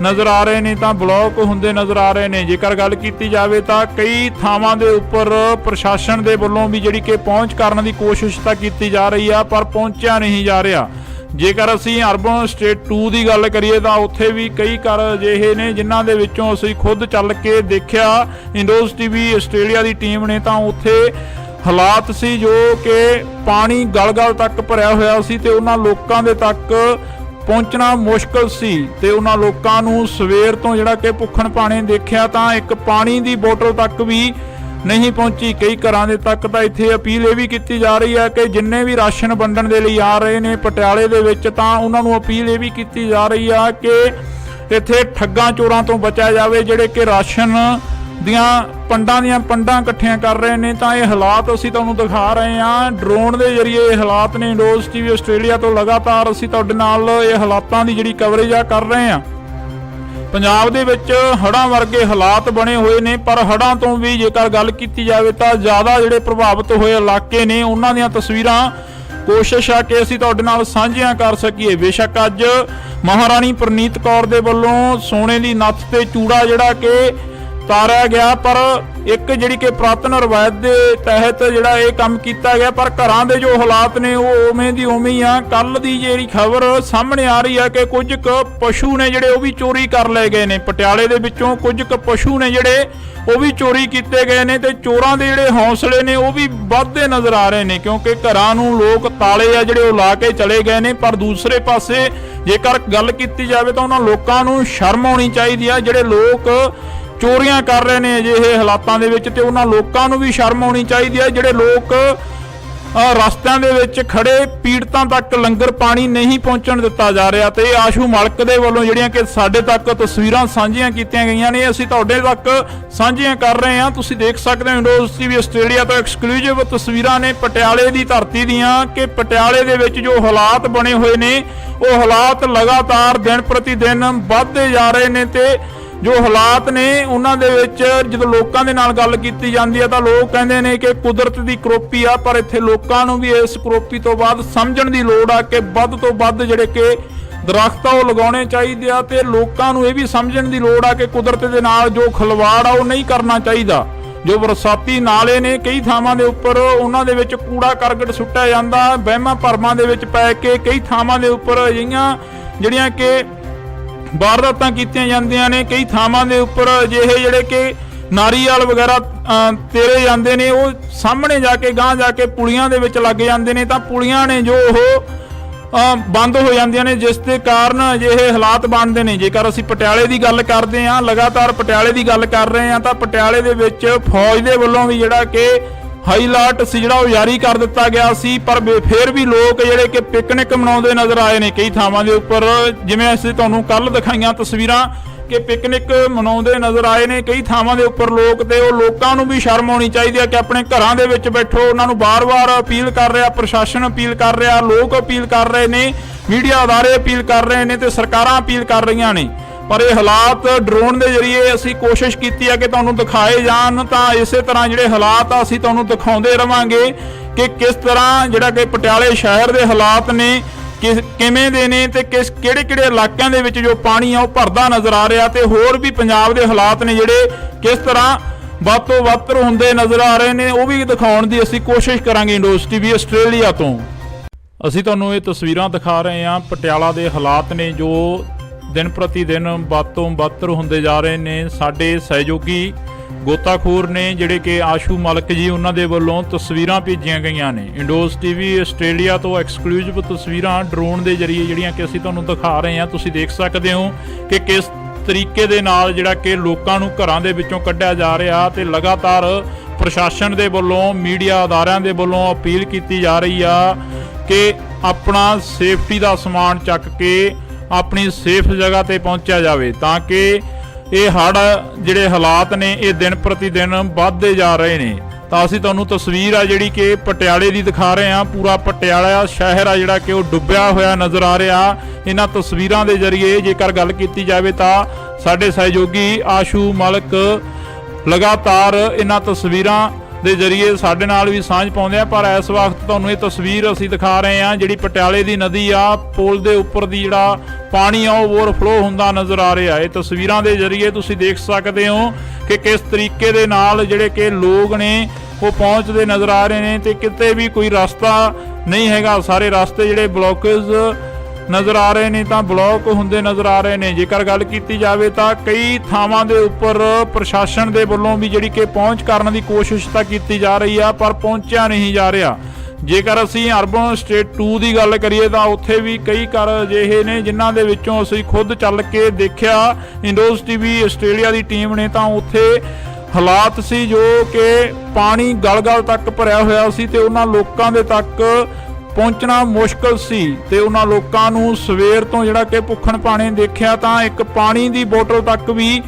ਨਜ਼ਰ ਆ ਰਹੇ ਨੇ, ਤਾਂ ਬਲੌਕ ਹੁੰਦੇ ਨਜ਼ਰ ਆ ਰਹੇ ਨੇ। ਜੇਕਰ ਗੱਲ ਕੀਤੀ ਜਾਵੇ ਤਾਂ ਕਈ ਥਾਵਾਂ ਦੇ ਉੱਪਰ ਪ੍ਰਸ਼ਾਸਨ ਦੇ ਵੱਲੋਂ ਵੀ ਜਿਹੜੀ ਕਿ ਪਹੁੰਚ ਕਰਨ ਦੀ ਕੋਸ਼ਿਸ਼ ਤਾਂ ਕੀਤੀ ਜਾ ਰਹੀ ਆ, ਪਰ ਪਹੁੰਚਿਆ ਨਹੀਂ ਜਾ ਰਿਹਾ। ਜੇਕਰ ਅਸੀਂ ਅਰਬਨ ਸਟੇਟ 2 ਦੀ ਗੱਲ ਕਰੀਏ ਤਾਂ ਉੱਥੇ ਵੀ ਕਈ ਘਰ ਅਜਿਹੇ ਨੇ ਜਿਨ੍ਹਾਂ ਦੇ ਵਿੱਚੋਂ ਅਸੀਂ ਖੁਦ ਚੱਲ ਕੇ ਦੇਖਿਆ, ਇੰਡੋਜ਼ ਟੀਵੀ ਆਸਟ੍ਰੇਲੀਆ ਦੀ ਟੀਮ ਨੇ, ਤਾਂ ਉੱਥੇ ਹਾਲਾਤ ਸੀ ਜੋ ਕਿ ਪਾਣੀ ਗਲ-ਗਲ ਤੱਕ ਭਰਿਆ ਹੋਇਆ ਸੀ, ਤੇ ਉਹਨਾਂ ਲੋਕਾਂ ਦੇ ਤੱਕ ਪਹੁੰਚਣਾ ਮੁਸ਼ਕਲ ਸੀ। ਤੇ ਉਹਨਾਂ ਲੋਕਾਂ ਨੂੰ ਸਵੇਰ ਤੋਂ ਜਿਹੜਾ ਕਿ ਭੁੱਖਣ ਭਾਣੇ ਦੇਖਿਆ ਤਾਂ ਇੱਕ ਪਾਣੀ ਦੀ ਬੋਤਲ ਤੱਕ ਵੀ ਨਹੀਂ ਪਹੁੰਚੀ ਕਈ ਘਰਾਂ ਦੇ ਤੱਕ। ਤਾਂ ਇੱਥੇ ਅਪੀਲ ਇਹ ਵੀ ਕੀਤੀ ਜਾ ਰਹੀ ਹੈ ਕਿ ਜਿੰਨੇ ਵੀ ਰਾਸ਼ਨ ਵੰਡਣ ਦੇ ਲਈ ਆ ਰਹੇ ਨੇ ਪਟਿਆਲੇ ਦੇ ਵਿੱਚ, ਤਾਂ ਉਹਨਾਂ ਨੂੰ ਅਪੀਲ ਇਹ ਵੀ ਕੀਤੀ ਜਾ ਰਹੀ ਆ ਕਿ ਇੱਥੇ ਠੱਗਾਂ ਚੋਰਾਂ ਤੋਂ ਬਚਿਆ ਜਾਵੇ ਜਿਹੜੇ ਕਿ ਰਾਸ਼ਨ ਦੀਆਂ ਪੰਡਾਂ ਇਕੱਠੀਆਂ ਕਰ ਰਹੇ ਨੇ। ਤਾਂ ਇਹ ਹਾਲਾਤ ਅਸੀਂ ਤੁਹਾਨੂੰ ਦਿਖਾ ਰਹੇ ਹਾਂ ਡਰੋਨ ਦੇ ਜ਼ਰੀਏ। ਇਹ ਹਾਲਾਤ ਨੇ ਇੰਡੋਜ਼ ਟੀਵੀ ਆਸਟ੍ਰੇਲੀਆ ਤੋਂ ਲਗਾਤਾਰ ਅਸੀਂ ਤੁਹਾਡੇ ਨਾਲ ਇਹ ਹਾਲਾਤਾਂ ਦੀ ਜਿਹੜੀ ਕਵਰੇਜ ਆ ਕਰ ਰਹੇ ਹਾਂ। ਪੰਜਾਬ ਦੇ ਵਿੱਚ ਹੜ੍ਹਾਂ ਵਰਗੇ ਹਾਲਾਤ ਬਣੇ ਹੋਏ ਨੇ, ਪਰ ਹੜ੍ਹਾਂ ਤੋਂ ਵੀ ਜੇਕਰ ਗੱਲ ਕੀਤੀ ਜਾਵੇ ਤਾਂ ਜ਼ਿਆਦਾ ਜਿਹੜੇ ਪ੍ਰਭਾਵਿਤ ਹੋਏ ਇਲਾਕੇ ਨੇ ਉਹਨਾਂ ਦੀਆਂ ਤਸਵੀਰਾਂ ਕੋਸ਼ਿਸ਼ ਆ ਕਿ ਅਸੀਂ ਤੁਹਾਡੇ ਨਾਲ ਸਾਂਝੀਆਂ ਕਰ ਸਕੀਏ। ਬੇਸ਼ੱਕ ਅੱਜ ਮਹਾਰਾਣੀ ਪ੍ਰਨੀਤ ਕੌਰ ਦੇ ਵੱਲੋਂ ਸੋਨੇ ਦੀ ਨੱਥ ਤੇ ਚੂੜਾ ਜਿਹੜਾ ਕਿ ਤਾਰਿਆ ਗਿਆ, ਪਰ ਇੱਕ ਜਿਹੜੀ ਕਿ ਪੁਰਾਤਨ ਰਵਾਇਤ ਦੇ ਤਹਿਤ ਜਿਹੜਾ ਇਹ ਕੰਮ ਕੀਤਾ ਗਿਆ, ਪਰ ਘਰਾਂ ਦੇ ਜੋ ਹਾਲਾਤ ਨੇ ਉਹ ਉਵੇਂ ਦੀ ਉਵੇਂ ਹੀ ਆ। ਕੱਲ ਦੀ ਜਿਹੜੀ ਖਬਰ ਸਾਹਮਣੇ ਆ ਰਹੀ ਹੈ ਕਿ ਕੁਝ ਕੁ ਪਸ਼ੂ ਨੇ ਜਿਹੜੇ ਉਹ ਵੀ ਚੋਰੀ ਕਰ ਲਏ ਗਏ ਨੇ ਪਟਿਆਲੇ ਦੇ ਵਿੱਚੋਂ। ਕੁਝ ਕੁ ਪਸ਼ੂ ਨੇ ਜਿਹੜੇ ਉਹ ਵੀ ਚੋਰੀ ਕੀਤੇ ਗਏ ਨੇ, ਤੇ ਚੋਰਾਂ ਦੇ ਜਿਹੜੇ ਹੌਸਲੇ ਨੇ ਉਹ ਵੀ ਵੱਧਦੇ ਨਜ਼ਰ ਆ ਰਹੇ ਨੇ, ਕਿਉਂਕਿ ਘਰਾਂ ਨੂੰ ਲੋਕ ਤਾਲੇ ਆ ਜਿਹੜੇ ਉਹ ਲਾ ਕੇ ਚਲੇ ਗਏ ਨੇ। ਪਰ ਦੂਸਰੇ ਪਾਸੇ ਜੇਕਰ ਗੱਲ ਕੀਤੀ ਜਾਵੇ ਤਾਂ ਉਹਨਾਂ ਲੋਕਾਂ ਨੂੰ ਸ਼ਰਮ ਆਉਣੀ ਚਾਹੀਦੀ ਆ ਜਿਹੜੇ ਲੋਕ ਚੋਰੀਆਂ ਕਰ ਰਹੇ ਨੇ ਅਜਿਹੇ ਹਾਲਾਤਾਂ ਦੇ ਵਿੱਚ, ਤੇ ਉਹਨਾਂ ਲੋਕਾਂ ਨੂੰ ਵੀ ਸ਼ਰਮ ਆਉਣੀ ਚਾਹੀਦੀ ਹੈ ਜਿਹੜੇ ਲੋਕ ਰਸਤਿਆਂ ਦੇ ਵਿੱਚ ਖੜੇ ਪੀੜਤਾਂ ਤੱਕ ਲੰਗਰ ਪਾਣੀ ਨਹੀਂ ਪਹੁੰਚਣ ਦਿੱਤਾ ਜਾ ਰਿਹਾ। ਤੇ ਆਸ਼ੂ ਮਲਕ ਦੇ ਵੱਲੋਂ ਜਿਹੜੀਆਂ ਕਿ ਸਾਡੇ ਤੱਕ ਤਸਵੀਰਾਂ ਸਾਂਝੀਆਂ ਕੀਤੀਆਂ ਗਈਆਂ ਨੇ, ਅਸੀਂ ਤੁਹਾਡੇ ਤੱਕ ਸਾਂਝੀਆਂ ਕਰ ਰਹੇ ਹਾਂ। ਤੁਸੀਂ ਦੇਖ ਸਕਦੇ ਹੋ ਇੰਡੋਜ਼ ਟੀਵੀ ਆਸਟ੍ਰੇਲੀਆ ਤੋਂ ਐਕਸਕਲੂਸਿਵ ਤਸਵੀਰਾਂ ਨੇ ਪਟਿਆਲੇ ਦੀ ਧਰਤੀ ਦੀਆਂ, ਕਿ ਪਟਿਆਲੇ ਦੇ ਵਿੱਚ ਜੋ ਹਾਲਾਤ ਬਣੇ ਹੋਏ ਨੇ ਉਹ ਹਾਲਾਤ ਲਗਾਤਾਰ ਦਿਨ ਪ੍ਰਤੀ ਦਿਨ ਵੱਧਦੇ ਜਾ ਰਹੇ ਨੇ। ਤੇ ਜੋ ਹਾਲਾਤ ਨੇ ਉਹਨਾਂ ਦੇ ਵਿੱਚ ਜਦੋਂ ਲੋਕਾਂ ਦੇ ਨਾਲ ਗੱਲ ਕੀਤੀ ਜਾਂਦੀ ਹੈ ਤਾਂ ਲੋਕ ਕਹਿੰਦੇ ਨੇ ਕਿ ਕੁਦਰਤ ਦੀ ਕਰੋਪੀ ਆ, ਪਰ ਇੱਥੇ ਲੋਕਾਂ ਨੂੰ ਵੀ ਇਸ ਕਰੋਪੀ ਤੋਂ ਬਾਅਦ ਸਮਝਣ ਦੀ ਲੋੜ ਆ ਕਿ ਵੱਧ ਤੋਂ ਵੱਧ ਜਿਹੜੇ ਕਿ ਦਰਖਤ ਉਹ ਲਗਾਉਣੇ ਚਾਹੀਦੇ ਆ, ਤੇ ਲੋਕਾਂ ਨੂੰ ਇਹ ਵੀ ਸਮਝਣ ਦੀ ਲੋੜ ਆ ਕਿ ਕੁਦਰਤ ਦੇ ਨਾਲ ਜੋ ਖਿਲਵਾੜ ਆ ਉਹ ਨਹੀਂ ਕਰਨਾ ਚਾਹੀਦਾ। ਜੋ ਬਰਸਾਤੀ ਨਾਲੇ ਨੇ ਕਈ ਥਾਵਾਂ ਦੇ ਉੱਪਰ ਉਹਨਾਂ ਦੇ ਵਿੱਚ ਕੂੜਾ ਕਰਕਟ ਸੁੱਟਿਆ ਜਾਂਦਾ, ਵਹਿਮਾਂ ਭਰਮਾਂ ਦੇ ਵਿੱਚ ਪੈ ਕੇ ਕਈ ਥਾਵਾਂ ਦੇ ਉੱਪਰ ਅਜਿਹੀਆਂ ਜਿਹੜੀਆਂ ਕਿ ਵਾਰਦਾਤਾਂ ਕੀਤੀਆਂ ਜਾਂਦੀਆਂ ਨੇ। ਕਈ ਥਾਵਾਂ ਦੇ ਉੱਪਰ ਅਜਿਹੇ ਜਿਹੜੇ ਕਿ ਨਾਰੀਅਲ ਵਗੈਰਾ ਤੇਰੇ ਜਾਂਦੇ ਨੇ, ਉਹ ਸਾਹਮਣੇ ਜਾ ਕੇ ਗਾਂਹ ਜਾ ਕੇ ਪੁਲੀਆਂ ਦੇ ਵਿੱਚ ਲੱਗ ਜਾਂਦੇ ਨੇ, ਤਾਂ ਪੁਲੀਆਂ ਨੇ ਜੋ ਉਹ ਬੰਦ ਹੋ ਜਾਂਦੀਆਂ ਨੇ, ਜਿਸ ਦੇ ਕਾਰਨ ਅਜਿਹੇ ਹਾਲਾਤ ਬਣਦੇ ਨੇ। ਜੇਕਰ ਅਸੀਂ ਪਟਿਆਲੇ ਦੀ ਗੱਲ ਕਰਦੇ ਹਾਂ, ਲਗਾਤਾਰ ਪਟਿਆਲੇ ਦੀ ਗੱਲ ਕਰ ਰਹੇ ਹਾਂ, ਤਾਂ ਪਟਿਆਲੇ ਦੇ ਵਿੱਚ ਫੌਜ ਦੇ ਵੱਲੋਂ ਵੀ ਜਿਹੜਾ ਕਿ ਹਾਈ ਅਲਰਟ ਸੀ ਜਿਹੜਾ ਉਹ ਜਾਰੀ ਕਰ ਦਿੱਤਾ ਗਿਆ ਸੀ, ਪਰ ਫਿਰ ਵੀ ਲੋਕ ਜਿਹੜੇ ਕਿ ਪਿਕਨਿਕ ਮਨਾਉਂਦੇ ਨਜ਼ਰ ਆਏ ਨੇ ਕਈ ਥਾਵਾਂ ਦੇ ਉੱਪਰ। ਜਿਵੇਂ ਅਸੀਂ ਤੁਹਾਨੂੰ ਕੱਲ ਦਿਖਾਈਆਂ ਤਸਵੀਰਾਂ ਕਿ ਪਿਕਨਿਕ ਮਨਾਉਂਦੇ ਨਜ਼ਰ ਆਏ ਨੇ ਕਈ ਥਾਵਾਂ ਦੇ ਉੱਪਰ ਲੋਕ, ਤੇ ਉਹ ਲੋਕਾਂ ਨੂੰ ਵੀ ਸ਼ਰਮ ਆਉਣੀ ਚਾਹੀਦੀ ਹੈ ਕਿ ਆਪਣੇ ਘਰਾਂ ਦੇ ਵਿੱਚ ਬੈਠੋ। ਉਹਨਾਂ ਨੂੰ ਬਾਰ-ਬਾਰ ਅਪੀਲ ਕਰ ਰਿਹਾ, ਪ੍ਰਸ਼ਾਸਨ ਅਪੀਲ ਕਰ ਰਿਹਾ, ਲੋਕ ਅਪੀਲ ਕਰ ਰਹੇ ਨੇ, ਮੀਡੀਆ ਅਦਾਰੇ ਅਪੀਲ ਕਰ ਰਹੇ ਨੇ ਤੇ ਸਰਕਾਰਾਂ ਅਪੀਲ ਕਰ ਰਹੀਆਂ ਨੇ। ਪਰ ਇਹ ਹਾਲਾਤ ਡਰੋਨ ਦੇ ਜ਼ਰੀਏ ਅਸੀਂ ਕੋਸ਼ਿਸ਼ ਕੀਤੀ ਹੈ ਕਿ ਤੁਹਾਨੂੰ ਦਿਖਾਏ ਜਾਣ, ਤਾਂ ਇਸੇ ਤਰ੍ਹਾਂ ਜਿਹੜੇ ਹਾਲਾਤ ਆ ਅਸੀਂ ਤੁਹਾਨੂੰ ਦਿਖਾਉਂਦੇ ਰਵਾਂਗੇ ਕਿ ਕਿਸ ਤਰ੍ਹਾਂ ਜਿਹੜਾ ਕਿ ਪਟਿਆਲੇ ਸ਼ਹਿਰ ਦੇ ਹਾਲਾਤ ਨੇ ਕਿਵੇਂ ਦੇ ਨੇ, ਤੇ ਕਿਹੜੇ ਇਲਾਕਿਆਂ ਦੇ ਵਿੱਚ ਜੋ ਪਾਣੀ ਆ ਉਹ ਭਰਦਾ ਨਜ਼ਰ ਆ ਰਿਹਾ, ਤੇ ਹੋਰ ਵੀ ਪੰਜਾਬ ਦੇ ਹਾਲਾਤ ਨੇ ਜਿਹੜੇ ਕਿਸ ਤਰ੍ਹਾਂ ਵੱਧ ਤੋਂ ਵੱਧ ਹੁੰਦੇ ਨਜ਼ਰ ਆ ਰਹੇ ਨੇ, ਉਹ ਵੀ ਦਿਖਾਉਣ ਦੀ ਅਸੀਂ ਕੋਸ਼ਿਸ਼ ਕਰਾਂਗੇ। ਇੰਡੋਜ਼ ਟੀਵੀ ਆਸਟ੍ਰੇਲੀਆ ਤੋਂ ਅਸੀਂ ਤੁਹਾਨੂੰ ਇਹ ਤਸਵੀਰਾਂ ਦਿਖਾ ਰਹੇ ਹਾਂ। ਪਟਿਆਲਾ ਦੇ ਹਾਲਾਤ ਨੇ ਜੋ ਦਿਨ ਪ੍ਰਤੀ ਦਿਨ ਵੱਧ ਤੋਂ ਵੱਧ ਹੁੰਦੇ ਜਾ ਰਹੇ ਨੇ। ਸਾਡੇ ਸਹਿਯੋਗੀ ਗੋਤਾਖੋਰ ਨੇ ਜਿਹੜੇ ਕਿ ਆਸ਼ੂ ਮਲਕ ਜੀ, ਉਹਨਾਂ ਦੇ ਵੱਲੋਂ ਤਸਵੀਰਾਂ ਭੇਜੀਆਂ ਗਈਆਂ ਨੇ। ਇੰਡੋਜ਼ ਟੀਵੀ ਆਸਟ੍ਰੇਲੀਆ ਤੋਂ ਐਕਸਕਲੂਸਿਵ ਤਸਵੀਰਾਂ ਡਰੋਨ ਦੇ ਜ਼ਰੀਏ ਜਿਹੜੀਆਂ ਕਿ ਅਸੀਂ ਤੁਹਾਨੂੰ ਦਿਖਾ ਰਹੇ ਹਾਂ। ਤੁਸੀਂ ਦੇਖ ਸਕਦੇ ਹੋ ਕਿ ਕਿਸ ਤਰੀਕੇ ਦੇ ਨਾਲ ਜਿਹੜਾ ਕਿ ਲੋਕਾਂ ਨੂੰ ਘਰਾਂ ਦੇ ਵਿੱਚੋਂ ਕੱਢਿਆ ਜਾ ਰਿਹਾ, ਤੇ ਲਗਾਤਾਰ ਪ੍ਰਸ਼ਾਸਨ ਦੇ ਵੱਲੋਂ, ਮੀਡੀਆ ਅਦਾਰਿਆਂ ਦੇ ਵੱਲੋਂ ਅਪੀਲ ਕੀਤੀ ਜਾ ਰਹੀ ਆ ਕਿ ਆਪਣਾ ਸੇਫਟੀ ਦਾ ਸਮਾਨ ਚੱਕ ਕੇ ਆਪਣੀ ਸੇਫ ਜਗ੍ਹਾ ਤੇ ਪਹੁੰਚਿਆ ਜਾਵੇ, ਤਾਂ ਕਿ ਇਹ ਹੜ੍ਹ ਜਿਹੜੇ ਹਾਲਾਤ ਨੇ ਇਹ ਦਿਨ ਪ੍ਰਤੀ ਦਿਨ ਵੱਧਦੇ ਜਾ ਰਹੇ ਨੇ। ਤਾਂ ਅਸੀਂ ਤੁਹਾਨੂੰ ਤਸਵੀਰ ਆ ਜਿਹੜੀ ਕਿ ਪਟਿਆਲੇ ਦੀ ਦਿਖਾ ਰਹੇ ਹਾਂ। ਪੂਰਾ ਪਟਿਆਲਾ ਸ਼ਹਿਰ ਆ ਜਿਹੜਾ ਕਿ ਉਹ ਡੁੱਬਿਆ ਹੋਇਆ ਨਜ਼ਰ ਆ ਰਿਹਾ। ਇਹਨਾਂ ਤਸਵੀਰਾਂ ਦੇ ਜ਼ਰੀਏ ਜੇਕਰ ਗੱਲ ਕੀਤੀ ਜਾਵੇ ਤਾਂ ਸਾਡੇ ਸਹਿਯੋਗੀ ਆਸ਼ੂ ਮਲਕ ਲਗਾਤਾਰ ਇਹਨਾਂ ਤਸਵੀਰਾਂ ਦੇ ਜ਼ਰੀਏ ਸਾਡੇ ਨਾਲ ਵੀ ਸਾਂਝ ਪਾਉਂਦੇ ਆ। ਪਰ ਇਸ ਵਕਤ ਤੁਹਾਨੂੰ ਇਹ ਤਸਵੀਰ ਅਸੀਂ ਦਿਖਾ ਰਹੇ ਹਾਂ ਜਿਹੜੀ ਪਟਿਆਲੇ ਦੀ ਨਦੀ ਆ, ਪੁਲ ਦੇ ਉੱਪਰ ਦੀ ਜਿਹੜਾ ਪਾਣੀ ਆ ਉਹ ਓਵਰਫਲੋ ਹੁੰਦਾ ਨਜ਼ਰ ਆ ਰਿਹਾ। ਇਹ ਤਸਵੀਰਾਂ ਦੇ ਜ਼ਰੀਏ ਤੁਸੀਂ ਦੇਖ ਸਕਦੇ ਹੋ ਕਿ ਕਿਸ ਤਰੀਕੇ ਦੇ ਨਾਲ ਜਿਹੜੇ ਕਿ ਲੋਕ ਨੇ ਉਹ ਪਹੁੰਚਦੇ ਨਜ਼ਰ ਆ ਰਹੇ ਨੇ, ਤੇ ਕਿਤੇ ਵੀ ਕੋਈ ਰਸਤਾ ਨਹੀਂ ਹੈਗਾ। ਸਾਰੇ ਰਸਤੇ ਜਿਹੜੇ ਬਲੌਕੇਜ ਨਜ਼ਰ ਆ ਰਹੇ ਨੇ, ਤਾਂ ਬਲੌਕ ਹੁੰਦੇ ਨਜ਼ਰ ਆ ਰਹੇ ਨੇ। ਜੇਕਰ ਗੱਲ ਕੀਤੀ ਜਾਵੇ ਤਾਂ ਕਈ ਥਾਵਾਂ ਦੇ ਉੱਪਰ ਪ੍ਰਸ਼ਾਸਨ ਦੇ ਵੱਲੋਂ ਵੀ ਜਿਹੜੀ ਕਿ ਪਹੁੰਚ ਕਰਨ ਦੀ ਕੋਸ਼ਿਸ਼ ਤਾਂ ਕੀਤੀ ਜਾ ਰਹੀ ਆ, ਪਰ ਪਹੁੰਚਿਆ ਨਹੀਂ ਜਾ ਰਿਹਾ। ਜੇਕਰ ਅਸੀਂ ਅਰਬਨ ਸਟੇਟ 2 ਦੀ ਗੱਲ ਕਰੀਏ ਤਾਂ ਉੱਥੇ ਵੀ ਕਈ ਘਰ ਅਜਿਹੇ ਨੇ ਜਿਨ੍ਹਾਂ ਦੇ ਵਿੱਚੋਂ ਅਸੀਂ ਖੁਦ ਚੱਲ ਕੇ ਦੇਖਿਆ, ਇੰਡੋਜ਼ ਟੀਵੀ ਆਸਟ੍ਰੇਲੀਆ ਦੀ ਟੀਮ ਨੇ, ਤਾਂ ਉੱਥੇ ਹਾਲਾਤ ਸੀ ਜੋ ਕਿ ਪਾਣੀ ਗਲ-ਗਲ ਤੱਕ ਭਰਿਆ ਹੋਇਆ ਸੀ, ਤੇ ਉਹਨਾਂ ਲੋਕਾਂ ਦੇ ਤੱਕ ਪਹੁੰਚਣਾ ਮੁਸ਼ਕਲ ਸੀ। ਤੇ ਉਹਨਾਂ ਲੋਕਾਂ ਨੂੰ ਸਵੇਰ ਤੋਂ ਜਿਹੜਾ ਕਿ ਭੁੱਖਣ ਭਾਣੇ ਦੇਖਿਆ ਤਾਂ ਇੱਕ ਪਾਣੀ ਦੀ ਬੋਤਲ ਤੱਕ ਵੀ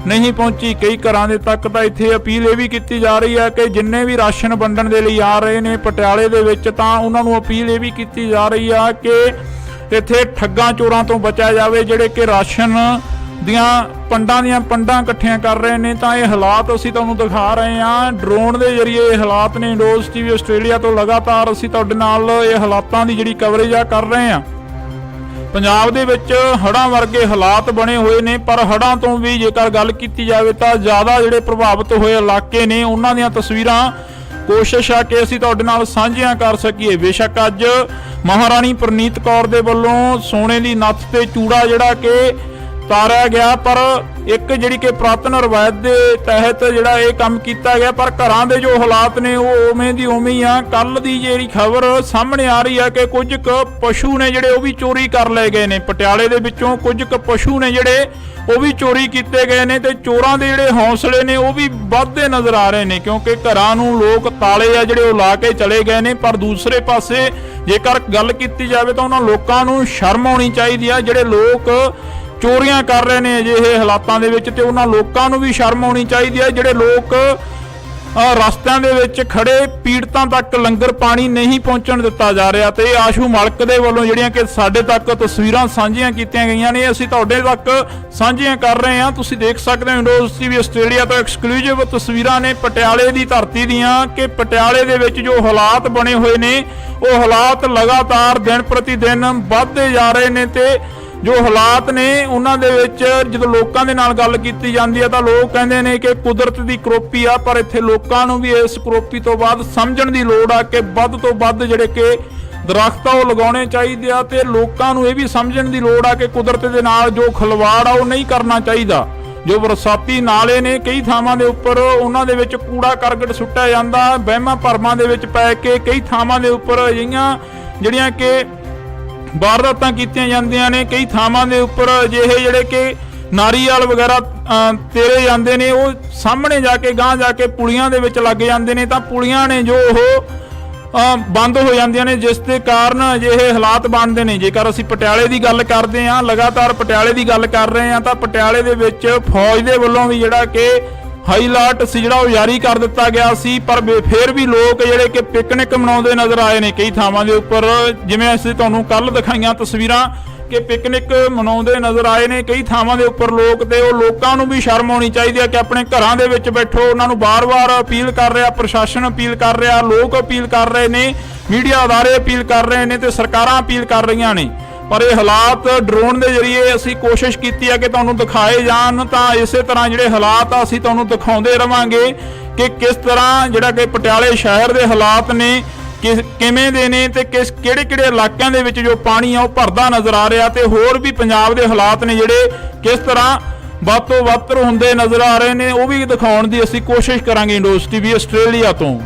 ਨਹੀਂ ਪਹੁੰਚੀ। ਕਈ ਘਰਾਂ ਦੇ ਤੱਕ ਤਾਂ ਇੱਥੇ ਅਪੀਲ ਇਹ ਵੀ ਕੀਤੀ ਜਾ ਰਹੀ ਹੈ ਕਿ ਜਿੰਨੇ ਵੀ ਰਾਸ਼ਨ ਵੰਡਣ ਦੇ ਲਈ ਆ ਰਹੇ ਨੇ ਪਟਿਆਲੇ ਦੇ ਵਿੱਚ, ਤਾਂ ਉਹਨਾਂ ਨੂੰ ਅਪੀਲ ਇਹ ਵੀ ਕੀਤੀ ਜਾ ਰਹੀ ਆ ਕਿ ਇੱਥੇ ਠੱਗਾਂ ਚੋਰਾਂ ਤੋਂ ਬਚਿਆ ਜਾਵੇ ਜਿਹੜੇ ਕਿ ਰਾਸ਼ਨ ਦੀਆਂ ਪੰਡਾਂ ਇਕੱਠੀਆਂ ਕਰ ਰਹੇ ਨੇ। ਤਾਂ ਇਹ ਹਾਲਾਤ ਅਸੀਂ ਤੁਹਾਨੂੰ ਦਿਖਾ ਰਹੇ ਹਾਂ ਡਰੋਨ ਦੇ ਜ਼ਰੀਏ। ਇਹ ਹਾਲਾਤ ਨੇ ਇੰਡੋਜ਼ ਟੀਵੀ ਆਸਟ੍ਰੇਲੀਆ ਤੋਂ ਲਗਾਤਾਰ ਅਸੀਂ ਤੁਹਾਡੇ ਨਾਲ ਇਹ ਹਾਲਾਤਾਂ ਦੀ ਜਿਹੜੀ ਕਵਰੇਜ ਆ ਕਰ ਰਹੇ ਹਾਂ। ਪੰਜਾਬ ਦੇ ਵਿੱਚ ਹੜ੍ਹਾਂ ਵਰਗੇ ਹਾਲਾਤ ਬਣੇ ਹੋਏ ਨੇ, ਪਰ ਹੜ੍ਹਾਂ ਤੋਂ ਵੀ ਜੇਕਰ ਗੱਲ ਕੀਤੀ ਜਾਵੇ ਤਾਂ ਜ਼ਿਆਦਾ ਜਿਹੜੇ ਪ੍ਰਭਾਵਿਤ ਹੋਏ ਇਲਾਕੇ ਨੇ ਉਹਨਾਂ ਦੀਆਂ ਤਸਵੀਰਾਂ ਕੋਸ਼ਿਸ਼ ਆ ਕਿ ਅਸੀਂ ਤੁਹਾਡੇ ਨਾਲ ਸਾਂਝੀਆਂ ਕਰ ਸਕੀਏ। ਬੇਸ਼ੱਕ ਅੱਜ ਮਹਾਰਾਣੀ ਪ੍ਰਨੀਤ ਕੌਰ ਦੇ ਵੱਲੋਂ ਸੋਨੇ ਦੀ ਨੱਥ ਤੇ ਚੂੜਾ ਜਿਹੜਾ ਕਿ ਤਾਰਿਆ ਗਿਆ, ਪਰ ਇੱਕ ਜਿਹੜੀ ਕਿ ਪੁਰਾਤਨ ਰਵਾਇਤ ਦੇ ਤਹਿਤ ਜਿਹੜਾ ਇਹ ਕੰਮ ਕੀਤਾ ਗਿਆ, ਪਰ ਘਰਾਂ ਦੇ ਜੋ ਹਾਲਾਤ ਨੇ ਉਹ ਉਵੇਂ ਦੀ ਉਵੇਂ ਹੀ ਆ। ਕੱਲ ਦੀ ਜਿਹੜੀ ਖਬਰ ਸਾਹਮਣੇ ਆ ਰਹੀ ਆ ਕਿ ਕੁਝ ਕੁ ਪਸ਼ੂ ਨੇ ਜਿਹੜੇ ਉਹ ਵੀ ਚੋਰੀ ਕਰ ਲਏ ਗਏ ਨੇ। ਪਟਿਆਲੇ ਦੇ ਵਿੱਚੋਂ ਕੁਝ ਕੁ ਪਸ਼ੂ ਨੇ ਜਿਹੜੇ ਉਹ ਵੀ ਚੋਰੀ ਕੀਤੇ ਗਏ ਨੇ, ਤੇ ਚੋਰਾਂ ਦੇ ਜਿਹੜੇ ਹੌਸਲੇ ਨੇ ਉਹ ਵੀ ਵੱਧਦੇ ਨਜ਼ਰ ਆ ਰਹੇ ਨੇ, ਕਿਉਂਕਿ ਘਰਾਂ ਨੂੰ ਲੋਕ ਤਾਲੇ ਆ ਜਿਹੜੇ ਉਹ ਲਾ ਕੇ ਚਲੇ ਗਏ ਨੇ। ਪਰ ਦੂਸਰੇ ਪਾਸੇ ਜੇਕਰ ਗੱਲ ਕੀਤੀ ਜਾਵੇ ਤਾਂ ਉਹਨਾਂ ਲੋਕਾਂ ਨੂੰ ਸ਼ਰਮ ਆਉਣੀ ਚਾਹੀਦੀ ਆ ਜਿਹੜੇ ਲੋਕ ਚੋਰੀਆਂ ਕਰ ਰਹੇ ਨੇ ਅਜਿਹੇ ਹਾਲਾਤਾਂ ਦੇ ਵਿੱਚ, ਤੇ ਉਹਨਾਂ ਲੋਕਾਂ ਨੂੰ ਵੀ ਸ਼ਰਮ ਆਉਣੀ ਚਾਹੀਦੀ ਹੈ ਜਿਹੜੇ ਲੋਕ ਰਸਤਿਆਂ ਦੇ ਵਿੱਚ ਖੜੇ ਪੀੜਤਾਂ ਤੱਕ ਲੰਗਰ ਪਾਣੀ ਨਹੀਂ ਪਹੁੰਚਣ ਦਿੱਤਾ ਜਾ ਰਿਹਾ। ਤੇ ਆਸ਼ੂ ਮਲਕ ਦੇ ਵੱਲੋਂ ਜਿਹੜੀਆਂ ਕਿ ਸਾਡੇ ਤੱਕ ਤਸਵੀਰਾਂ ਸਾਂਝੀਆਂ ਕੀਤੀਆਂ ਗਈਆਂ ਨੇ, ਅਸੀਂ ਤੁਹਾਡੇ ਤੱਕ ਸਾਂਝੀਆਂ ਕਰ ਰਹੇ ਹਾਂ। ਤੁਸੀਂ ਦੇਖ ਸਕਦੇ ਹੋ ਇੰਡੋਜ਼ ਟੀਵੀ ਆਸਟ੍ਰੇਲੀਆ ਤੋਂ ਐਕਸਕਲੂਸਿਵ ਤਸਵੀਰਾਂ ਨੇ ਪਟਿਆਲੇ ਦੀ ਧਰਤੀ ਦੀਆਂ, ਕਿ ਪਟਿਆਲੇ ਦੇ ਵਿੱਚ ਜੋ ਹਾਲਾਤ ਬਣੇ ਹੋਏ ਨੇ ਉਹ ਹਾਲਾਤ ਲਗਾਤਾਰ ਦਿਨ ਪ੍ਰਤੀ ਦਿਨ ਵੱਧਦੇ ਜਾ ਰਹੇ ਨੇ। ਤੇ ਜੋ ਹਾਲਾਤ ਨੇ ਉਹਨਾਂ ਦੇ ਵਿੱਚ ਜਦੋਂ ਲੋਕਾਂ ਦੇ ਨਾਲ ਗੱਲ ਕੀਤੀ ਜਾਂਦੀ ਹੈ ਤਾਂ ਲੋਕ ਕਹਿੰਦੇ ਨੇ ਕਿ ਕੁਦਰਤ ਦੀ ਕਰੋਪੀ ਆ, ਪਰ ਇੱਥੇ ਲੋਕਾਂ ਨੂੰ ਵੀ ਇਸ ਕਰੋਪੀ ਤੋਂ ਬਾਅਦ ਸਮਝਣ ਦੀ ਲੋੜ ਆ ਕਿ ਵੱਧ ਤੋਂ ਵੱਧ ਜਿਹੜੇ ਕਿ ਦਰਖਤ ਆ ਉਹ ਲਗਾਉਣੇ ਚਾਹੀਦੇ ਆ ਤੇ ਲੋਕਾਂ ਨੂੰ ਇਹ ਵੀ ਸਮਝਣ ਦੀ ਲੋੜ ਆ ਕਿ ਕੁਦਰਤ ਦੇ ਨਾਲ ਜੋ ਖਿਲਵਾੜ ਆ ਉਹ ਨਹੀਂ ਕਰਨਾ ਚਾਹੀਦਾ। ਜੋ ਬਰਸਾਤੀ ਨਾਲੇ ਨੇ ਕਈ ਥਾਵਾਂ ਦੇ ਉੱਪਰ ਉਹਨਾਂ ਦੇ ਵਿੱਚ ਕੂੜਾ ਕਰਕਟ ਸੁੱਟਿਆ ਜਾਂਦਾ, ਵਹਿਮਾਂ ਭਰਮਾਂ ਦੇ ਵਿੱਚ ਪੈ ਕੇ ਕਈ ਥਾਵਾਂ ਦੇ ਉੱਪਰ ਅਜਿਹੀਆਂ ਜਿਹੜੀਆਂ ਕਿ ਵਾਰਦਾਤਾਂ ਕੀਤੀਆਂ ਜਾਂਦੀਆਂ ਨੇ। ਕਈ ਥਾਵਾਂ ਦੇ ਉੱਪਰ ਅਜਿਹੇ ਜਿਹੜੇ ਕਿ ਨਾਰੀਅਲ ਵਗੈਰਾ ਤੇਰੇ ਜਾਂਦੇ ਨੇ, ਉਹ ਸਾਹਮਣੇ ਜਾ ਕੇ ਗਾਂਹ ਜਾ ਕੇ ਪੁਲੀਆਂ ਦੇ ਵਿੱਚ ਲੱਗ ਜਾਂਦੇ ਨੇ, ਤਾਂ ਪੁਲੀਆਂ ਨੇ ਜੋ ਉਹ ਬੰਦ ਹੋ ਜਾਂਦੀਆਂ ਨੇ, ਜਿਸ ਦੇ ਕਾਰਨ ਅਜਿਹੇ ਹਾਲਾਤ ਬਣਦੇ ਨੇ। ਜੇਕਰ ਅਸੀਂ ਪਟਿਆਲੇ ਦੀ ਗੱਲ ਕਰਦੇ ਹਾਂ, ਲਗਾਤਾਰ ਪਟਿਆਲੇ ਦੀ ਗੱਲ ਕਰ ਰਹੇ ਹਾਂ, ਤਾਂ ਪਟਿਆਲੇ ਦੇ ਵਿੱਚ ਫੌਜ ਦੇ ਵੱਲੋਂ ਵੀ ਜਿਹੜਾ ਕਿ ਹਾਈ ਅਲਰਟ ਸੀ ਜਿਹੜਾ ਉਹ ਜਾਰੀ ਕਰ ਦਿੱਤਾ ਗਿਆ ਸੀ, ਪਰ ਫਿਰ ਵੀ ਲੋਕ ਜਿਹੜੇ ਕਿ ਪਿਕਨਿਕ ਮਨਾਉਂਦੇ ਨਜ਼ਰ ਆਏ ਨੇ ਕਈ ਥਾਵਾਂ ਦੇ ਉੱਪਰ। ਜਿਵੇਂ ਅਸੀਂ ਤੁਹਾਨੂੰ ਕੱਲ ਦਿਖਾਈਆਂ ਤਸਵੀਰਾਂ ਕਿ ਪਿਕਨਿਕ ਮਨਾਉਂਦੇ ਨਜ਼ਰ ਆਏ ਨੇ ਕਈ ਥਾਵਾਂ ਦੇ ਉੱਪਰ ਲੋਕ, ਤੇ ਉਹ ਲੋਕਾਂ ਨੂੰ ਵੀ ਸ਼ਰਮ ਆਉਣੀ ਚਾਹੀਦੀ ਹੈ ਕਿ ਆਪਣੇ ਘਰਾਂ ਦੇ ਵਿੱਚ ਬੈਠੋ। ਉਹਨਾਂ ਨੂੰ ਬਾਰ-ਬਾਰ ਅਪੀਲ ਕਰ ਰਿਹਾ, ਪ੍ਰਸ਼ਾਸਨ ਅਪੀਲ ਕਰ ਰਿਹਾ, ਲੋਕ ਅਪੀਲ ਕਰ ਰਹੇ ਨੇ, ਮੀਡੀਆ ਅਦਾਰੇ ਅਪੀਲ ਕਰ ਰਹੇ ਨੇ ਤੇ ਸਰਕਾਰਾਂ ਅਪੀਲ ਕਰ ਰਹੀਆਂ ਨੇ। ਪਰ ਇਹ ਹਾਲਾਤ ਡਰੋਨ ਦੇ ਜ਼ਰੀਏ ਅਸੀਂ ਕੋਸ਼ਿਸ਼ ਕੀਤੀ ਹੈ ਕਿ ਤੁਹਾਨੂੰ ਦਿਖਾਏ ਜਾਣ, ਤਾਂ ਇਸੇ ਤਰ੍ਹਾਂ ਜਿਹੜੇ ਹਾਲਾਤ ਆ ਅਸੀਂ ਤੁਹਾਨੂੰ ਦਿਖਾਉਂਦੇ ਰਵਾਂਗੇ ਕਿ ਕਿਸ ਤਰ੍ਹਾਂ ਜਿਹੜਾ ਕਿ ਪਟਿਆਲੇ ਸ਼ਹਿਰ ਦੇ ਹਾਲਾਤ ਨੇ ਕਿਵੇਂ ਦੇ ਨੇ ਤੇ ਕਿਹੜੇ ਇਲਾਕਿਆਂ ਦੇ ਵਿੱਚ ਜੋ ਪਾਣੀ ਆ ਉਹ ਭਰਦਾ ਨਜ਼ਰ ਆ ਰਿਹਾ, ਤੇ ਹੋਰ ਵੀ ਪੰਜਾਬ ਦੇ ਹਾਲਾਤ ਨੇ ਜਿਹੜੇ ਕਿਸ ਤਰ੍ਹਾਂ ਵੱਧ ਤੋਂ ਵੱਧ ਹੁੰਦੇ ਨਜ਼ਰ ਆ ਰਹੇ ਨੇ, ਉਹ ਵੀ ਦਿਖਾਉਣ ਦੀ ਅਸੀਂ ਕੋਸ਼ਿਸ਼ ਕਰਾਂਗੇ। ਇੰਡੋਜ਼ ਟੀਵੀ ਆਸਟ੍ਰੇਲੀਆ ਤੋਂ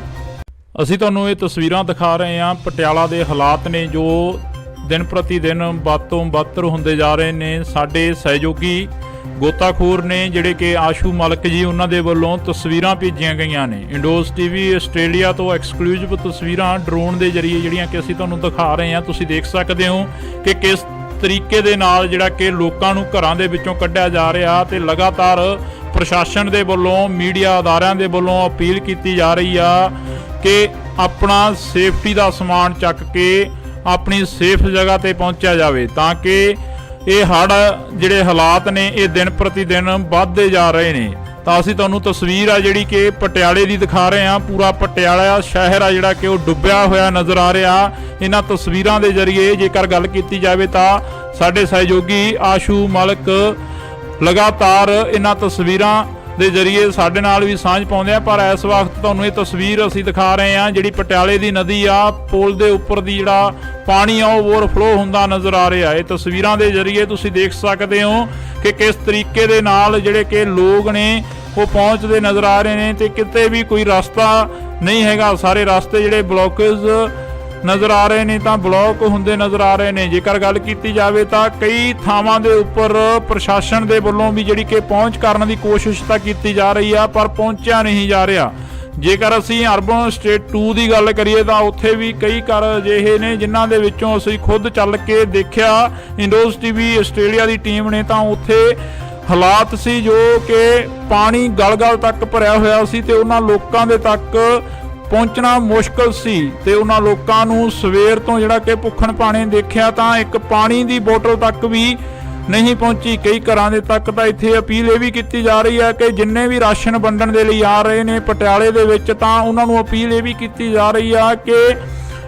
ਅਸੀਂ ਤੁਹਾਨੂੰ ਇਹ ਤਸਵੀਰਾਂ ਦਿਖਾ ਰਹੇ ਹਾਂ। ਪਟਿਆਲਾ ਦੇ ਹਾਲਾਤ ਨੇ ਜੋ ਦਿਨ ਪ੍ਰਤੀ ਦਿਨ ਵੱਧ ਤੋਂ ਵੱਧ ਹੁੰਦੇ ਜਾ ਰਹੇ ਨੇ। ਸਾਡੇ ਸਹਿਯੋਗੀ ਗੋਤਾਖੋਰ ਨੇ ਜਿਹੜੇ ਕਿ ਆਸ਼ੂ ਮਲਕ ਜੀ, ਉਹਨਾਂ ਦੇ ਵੱਲੋਂ ਤਸਵੀਰਾਂ ਭੇਜੀਆਂ ਗਈਆਂ ਨੇ। ਇੰਡੋਜ਼ ਟੀਵੀ ਆਸਟ੍ਰੇਲੀਆ ਤੋਂ ਐਕਸਕਲੂਸਿਵ ਤਸਵੀਰਾਂ ਡਰੋਨ ਦੇ ਜ਼ਰੀਏ ਜਿਹੜੀਆਂ ਕਿ ਅਸੀਂ ਤੁਹਾਨੂੰ ਦਿਖਾ ਰਹੇ ਹਾਂ। ਤੁਸੀਂ ਦੇਖ ਸਕਦੇ ਹੋ ਕਿ ਕਿਸ ਤਰੀਕੇ ਦੇ ਨਾਲ ਜਿਹੜਾ ਕਿ ਲੋਕਾਂ ਨੂੰ ਘਰਾਂ ਦੇ ਵਿੱਚੋਂ ਕੱਢਿਆ ਜਾ ਰਿਹਾ, ਤੇ ਲਗਾਤਾਰ ਪ੍ਰਸ਼ਾਸਨ ਦੇ ਵੱਲੋਂ, ਮੀਡੀਆ ਅਦਾਰਿਆਂ ਦੇ ਵੱਲੋਂ ਅਪੀਲ ਕੀਤੀ ਜਾ ਰਹੀ ਆ ਕਿ ਆਪਣਾ ਸੇਫਟੀ ਦਾ ਸਮਾਨ ਚੱਕ ਕੇ ਆਪਣੀ ਸੇਫ ਜਗ੍ਹਾ ਤੇ ਪਹੁੰਚਿਆ ਜਾਵੇ, ਤਾਂ ਕਿ ਇਹ ਹੜ੍ਹ ਜਿਹੜੇ ਹਾਲਾਤ ਨੇ ਇਹ ਦਿਨ ਪ੍ਰਤੀ ਦਿਨ ਵੱਧਦੇ ਜਾ ਰਹੇ ਨੇ। ਤਾਂ ਅਸੀਂ ਤੁਹਾਨੂੰ ਤਸਵੀਰ ਆ ਜਿਹੜੀ ਕਿ ਪਟਿਆਲੇ ਦੀ ਦਿਖਾ ਰਹੇ ਹਾਂ। ਪੂਰਾ ਪਟਿਆਲਾ ਸ਼ਹਿਰ ਆ ਜਿਹੜਾ ਕਿ ਉਹ ਡੁੱਬਿਆ ਹੋਇਆ ਨਜ਼ਰ ਆ ਰਿਹਾ। ਇਹਨਾਂ ਤਸਵੀਰਾਂ ਦੇ ਜ਼ਰੀਏ ਜੇਕਰ ਗੱਲ ਕੀਤੀ ਜਾਵੇ ਤਾਂ ਸਾਡੇ ਸਹਿਯੋਗੀ ਆਸ਼ੂ ਮਲਕ ਲਗਾਤਾਰ ਇਹਨਾਂ ਤਸਵੀਰਾਂ ਦੇ ਜ਼ਰੀਏ ਸਾਡੇ ਨਾਲ ਵੀ ਸਾਂਝ ਪਾਉਂਦੇ ਆ। ਪਰ ਇਸ ਵਕਤ ਤੁਹਾਨੂੰ ਇਹ ਤਸਵੀਰ ਅਸੀਂ ਦਿਖਾ ਰਹੇ ਹਾਂ ਜਿਹੜੀ ਪਟਿਆਲੇ ਦੀ ਨਦੀ ਆ, ਪੁਲ ਦੇ ਉੱਪਰ ਦੀ ਜਿਹੜਾ ਪਾਣੀ ਆ ਉਹ ਓਵਰਫਲੋ ਹੁੰਦਾ ਨਜ਼ਰ ਆ ਰਿਹਾ। ਇਹ ਤਸਵੀਰਾਂ ਦੇ ਜ਼ਰੀਏ ਤੁਸੀਂ ਦੇਖ ਸਕਦੇ ਹੋ ਕਿ ਕਿਸ ਤਰੀਕੇ ਦੇ ਨਾਲ ਜਿਹੜੇ ਕਿ ਲੋਕ ਨੇ ਉਹ ਪਹੁੰਚਦੇ ਨਜ਼ਰ ਆ ਰਹੇ ਨੇ, ਤੇ ਕਿਤੇ ਵੀ ਕੋਈ ਰਸਤਾ ਨਹੀਂ ਹੈਗਾ। ਸਾਰੇ ਰਸਤੇ ਜਿਹੜੇ ਬਲੌਕੇਜ ਨਜ਼ਰ ਆ ਰਹੇ ਨੇ, ਤਾਂ ਬਲੌਕ ਹੁੰਦੇ ਨਜ਼ਰ ਆ ਰਹੇ ਨੇ। ਜੇਕਰ ਗੱਲ ਕੀਤੀ ਜਾਵੇ ਤਾਂ ਕਈ ਥਾਵਾਂ ਦੇ ਉੱਪਰ ਪ੍ਰਸ਼ਾਸਨ ਦੇ ਵੱਲੋਂ ਵੀ ਜਿਹੜੀ ਕਿ ਪਹੁੰਚ ਕਰਨ ਦੀ ਕੋਸ਼ਿਸ਼ ਤਾਂ ਕੀਤੀ ਜਾ ਰਹੀ ਆ, ਪਰ ਪਹੁੰਚਿਆ ਨਹੀਂ ਜਾ ਰਿਹਾ। ਜੇਕਰ ਅਸੀਂ ਅਰਬਨ ਸਟੇਟ 2 ਦੀ ਗੱਲ ਕਰੀਏ ਤਾਂ ਉੱਥੇ ਵੀ ਕਈ ਘਰ ਅਜਿਹੇ ਨੇ ਜਿਨ੍ਹਾਂ ਦੇ ਵਿੱਚੋਂ ਅਸੀਂ ਖੁਦ ਚੱਲ ਕੇ ਦੇਖਿਆ। ਇੰਡੋਜ਼ ਟੀਵੀ ਆਸਟ੍ਰੇਲੀਆ ਦੀ ਟੀਮ ਨੇ, ਤਾਂ ਉੱਥੇ ਹਾਲਾਤ ਸੀ ਜੋ ਕਿ ਪਾਣੀ ਗਲ-ਗਲ ਤੱਕ ਭਰਿਆ ਹੋਇਆ ਸੀ, ਤੇ ਉਹਨਾਂ ਲੋਕਾਂ ਦੇ ਤੱਕ ਪਹੁੰਚਣਾ ਮੁਸ਼ਕਲ ਸੀ, ਤੇ ਉਹਨਾਂ ਲੋਕਾਂ ਨੂੰ ਸਵੇਰ ਤੋਂ ਜਿਹੜਾ ਕਿ ਭੁੱਖਣ ਭਾਣੇ ਦੇਖਿਆ ਤਾਂ ਇੱਕ ਪਾਣੀ ਦੀ ਬੋਤਲ ਤੱਕ ਵੀ ਨਹੀਂ ਪਹੁੰਚੀ। ਕਈ ਘਰਾਂ ਦੇ ਤੱਕ ਤਾਂ ਇੱਥੇ ਅਪੀਲ ਇਹ ਵੀ ਕੀਤੀ ਜਾ ਰਹੀ ਹੈ ਕਿ ਜਿੰਨੇ ਵੀ ਰਾਸ਼ਨ ਵੰਡਣ ਦੇ ਲਈ ਆ ਰਹੇ ਨੇ ਪਟਿਆਲੇ ਦੇ ਵਿੱਚ, ਤਾਂ ਉਹਨਾਂ ਨੂੰ ਅਪੀਲ ਇਹ ਵੀ ਕੀਤੀ ਜਾ ਰਹੀ ਆ ਕਿ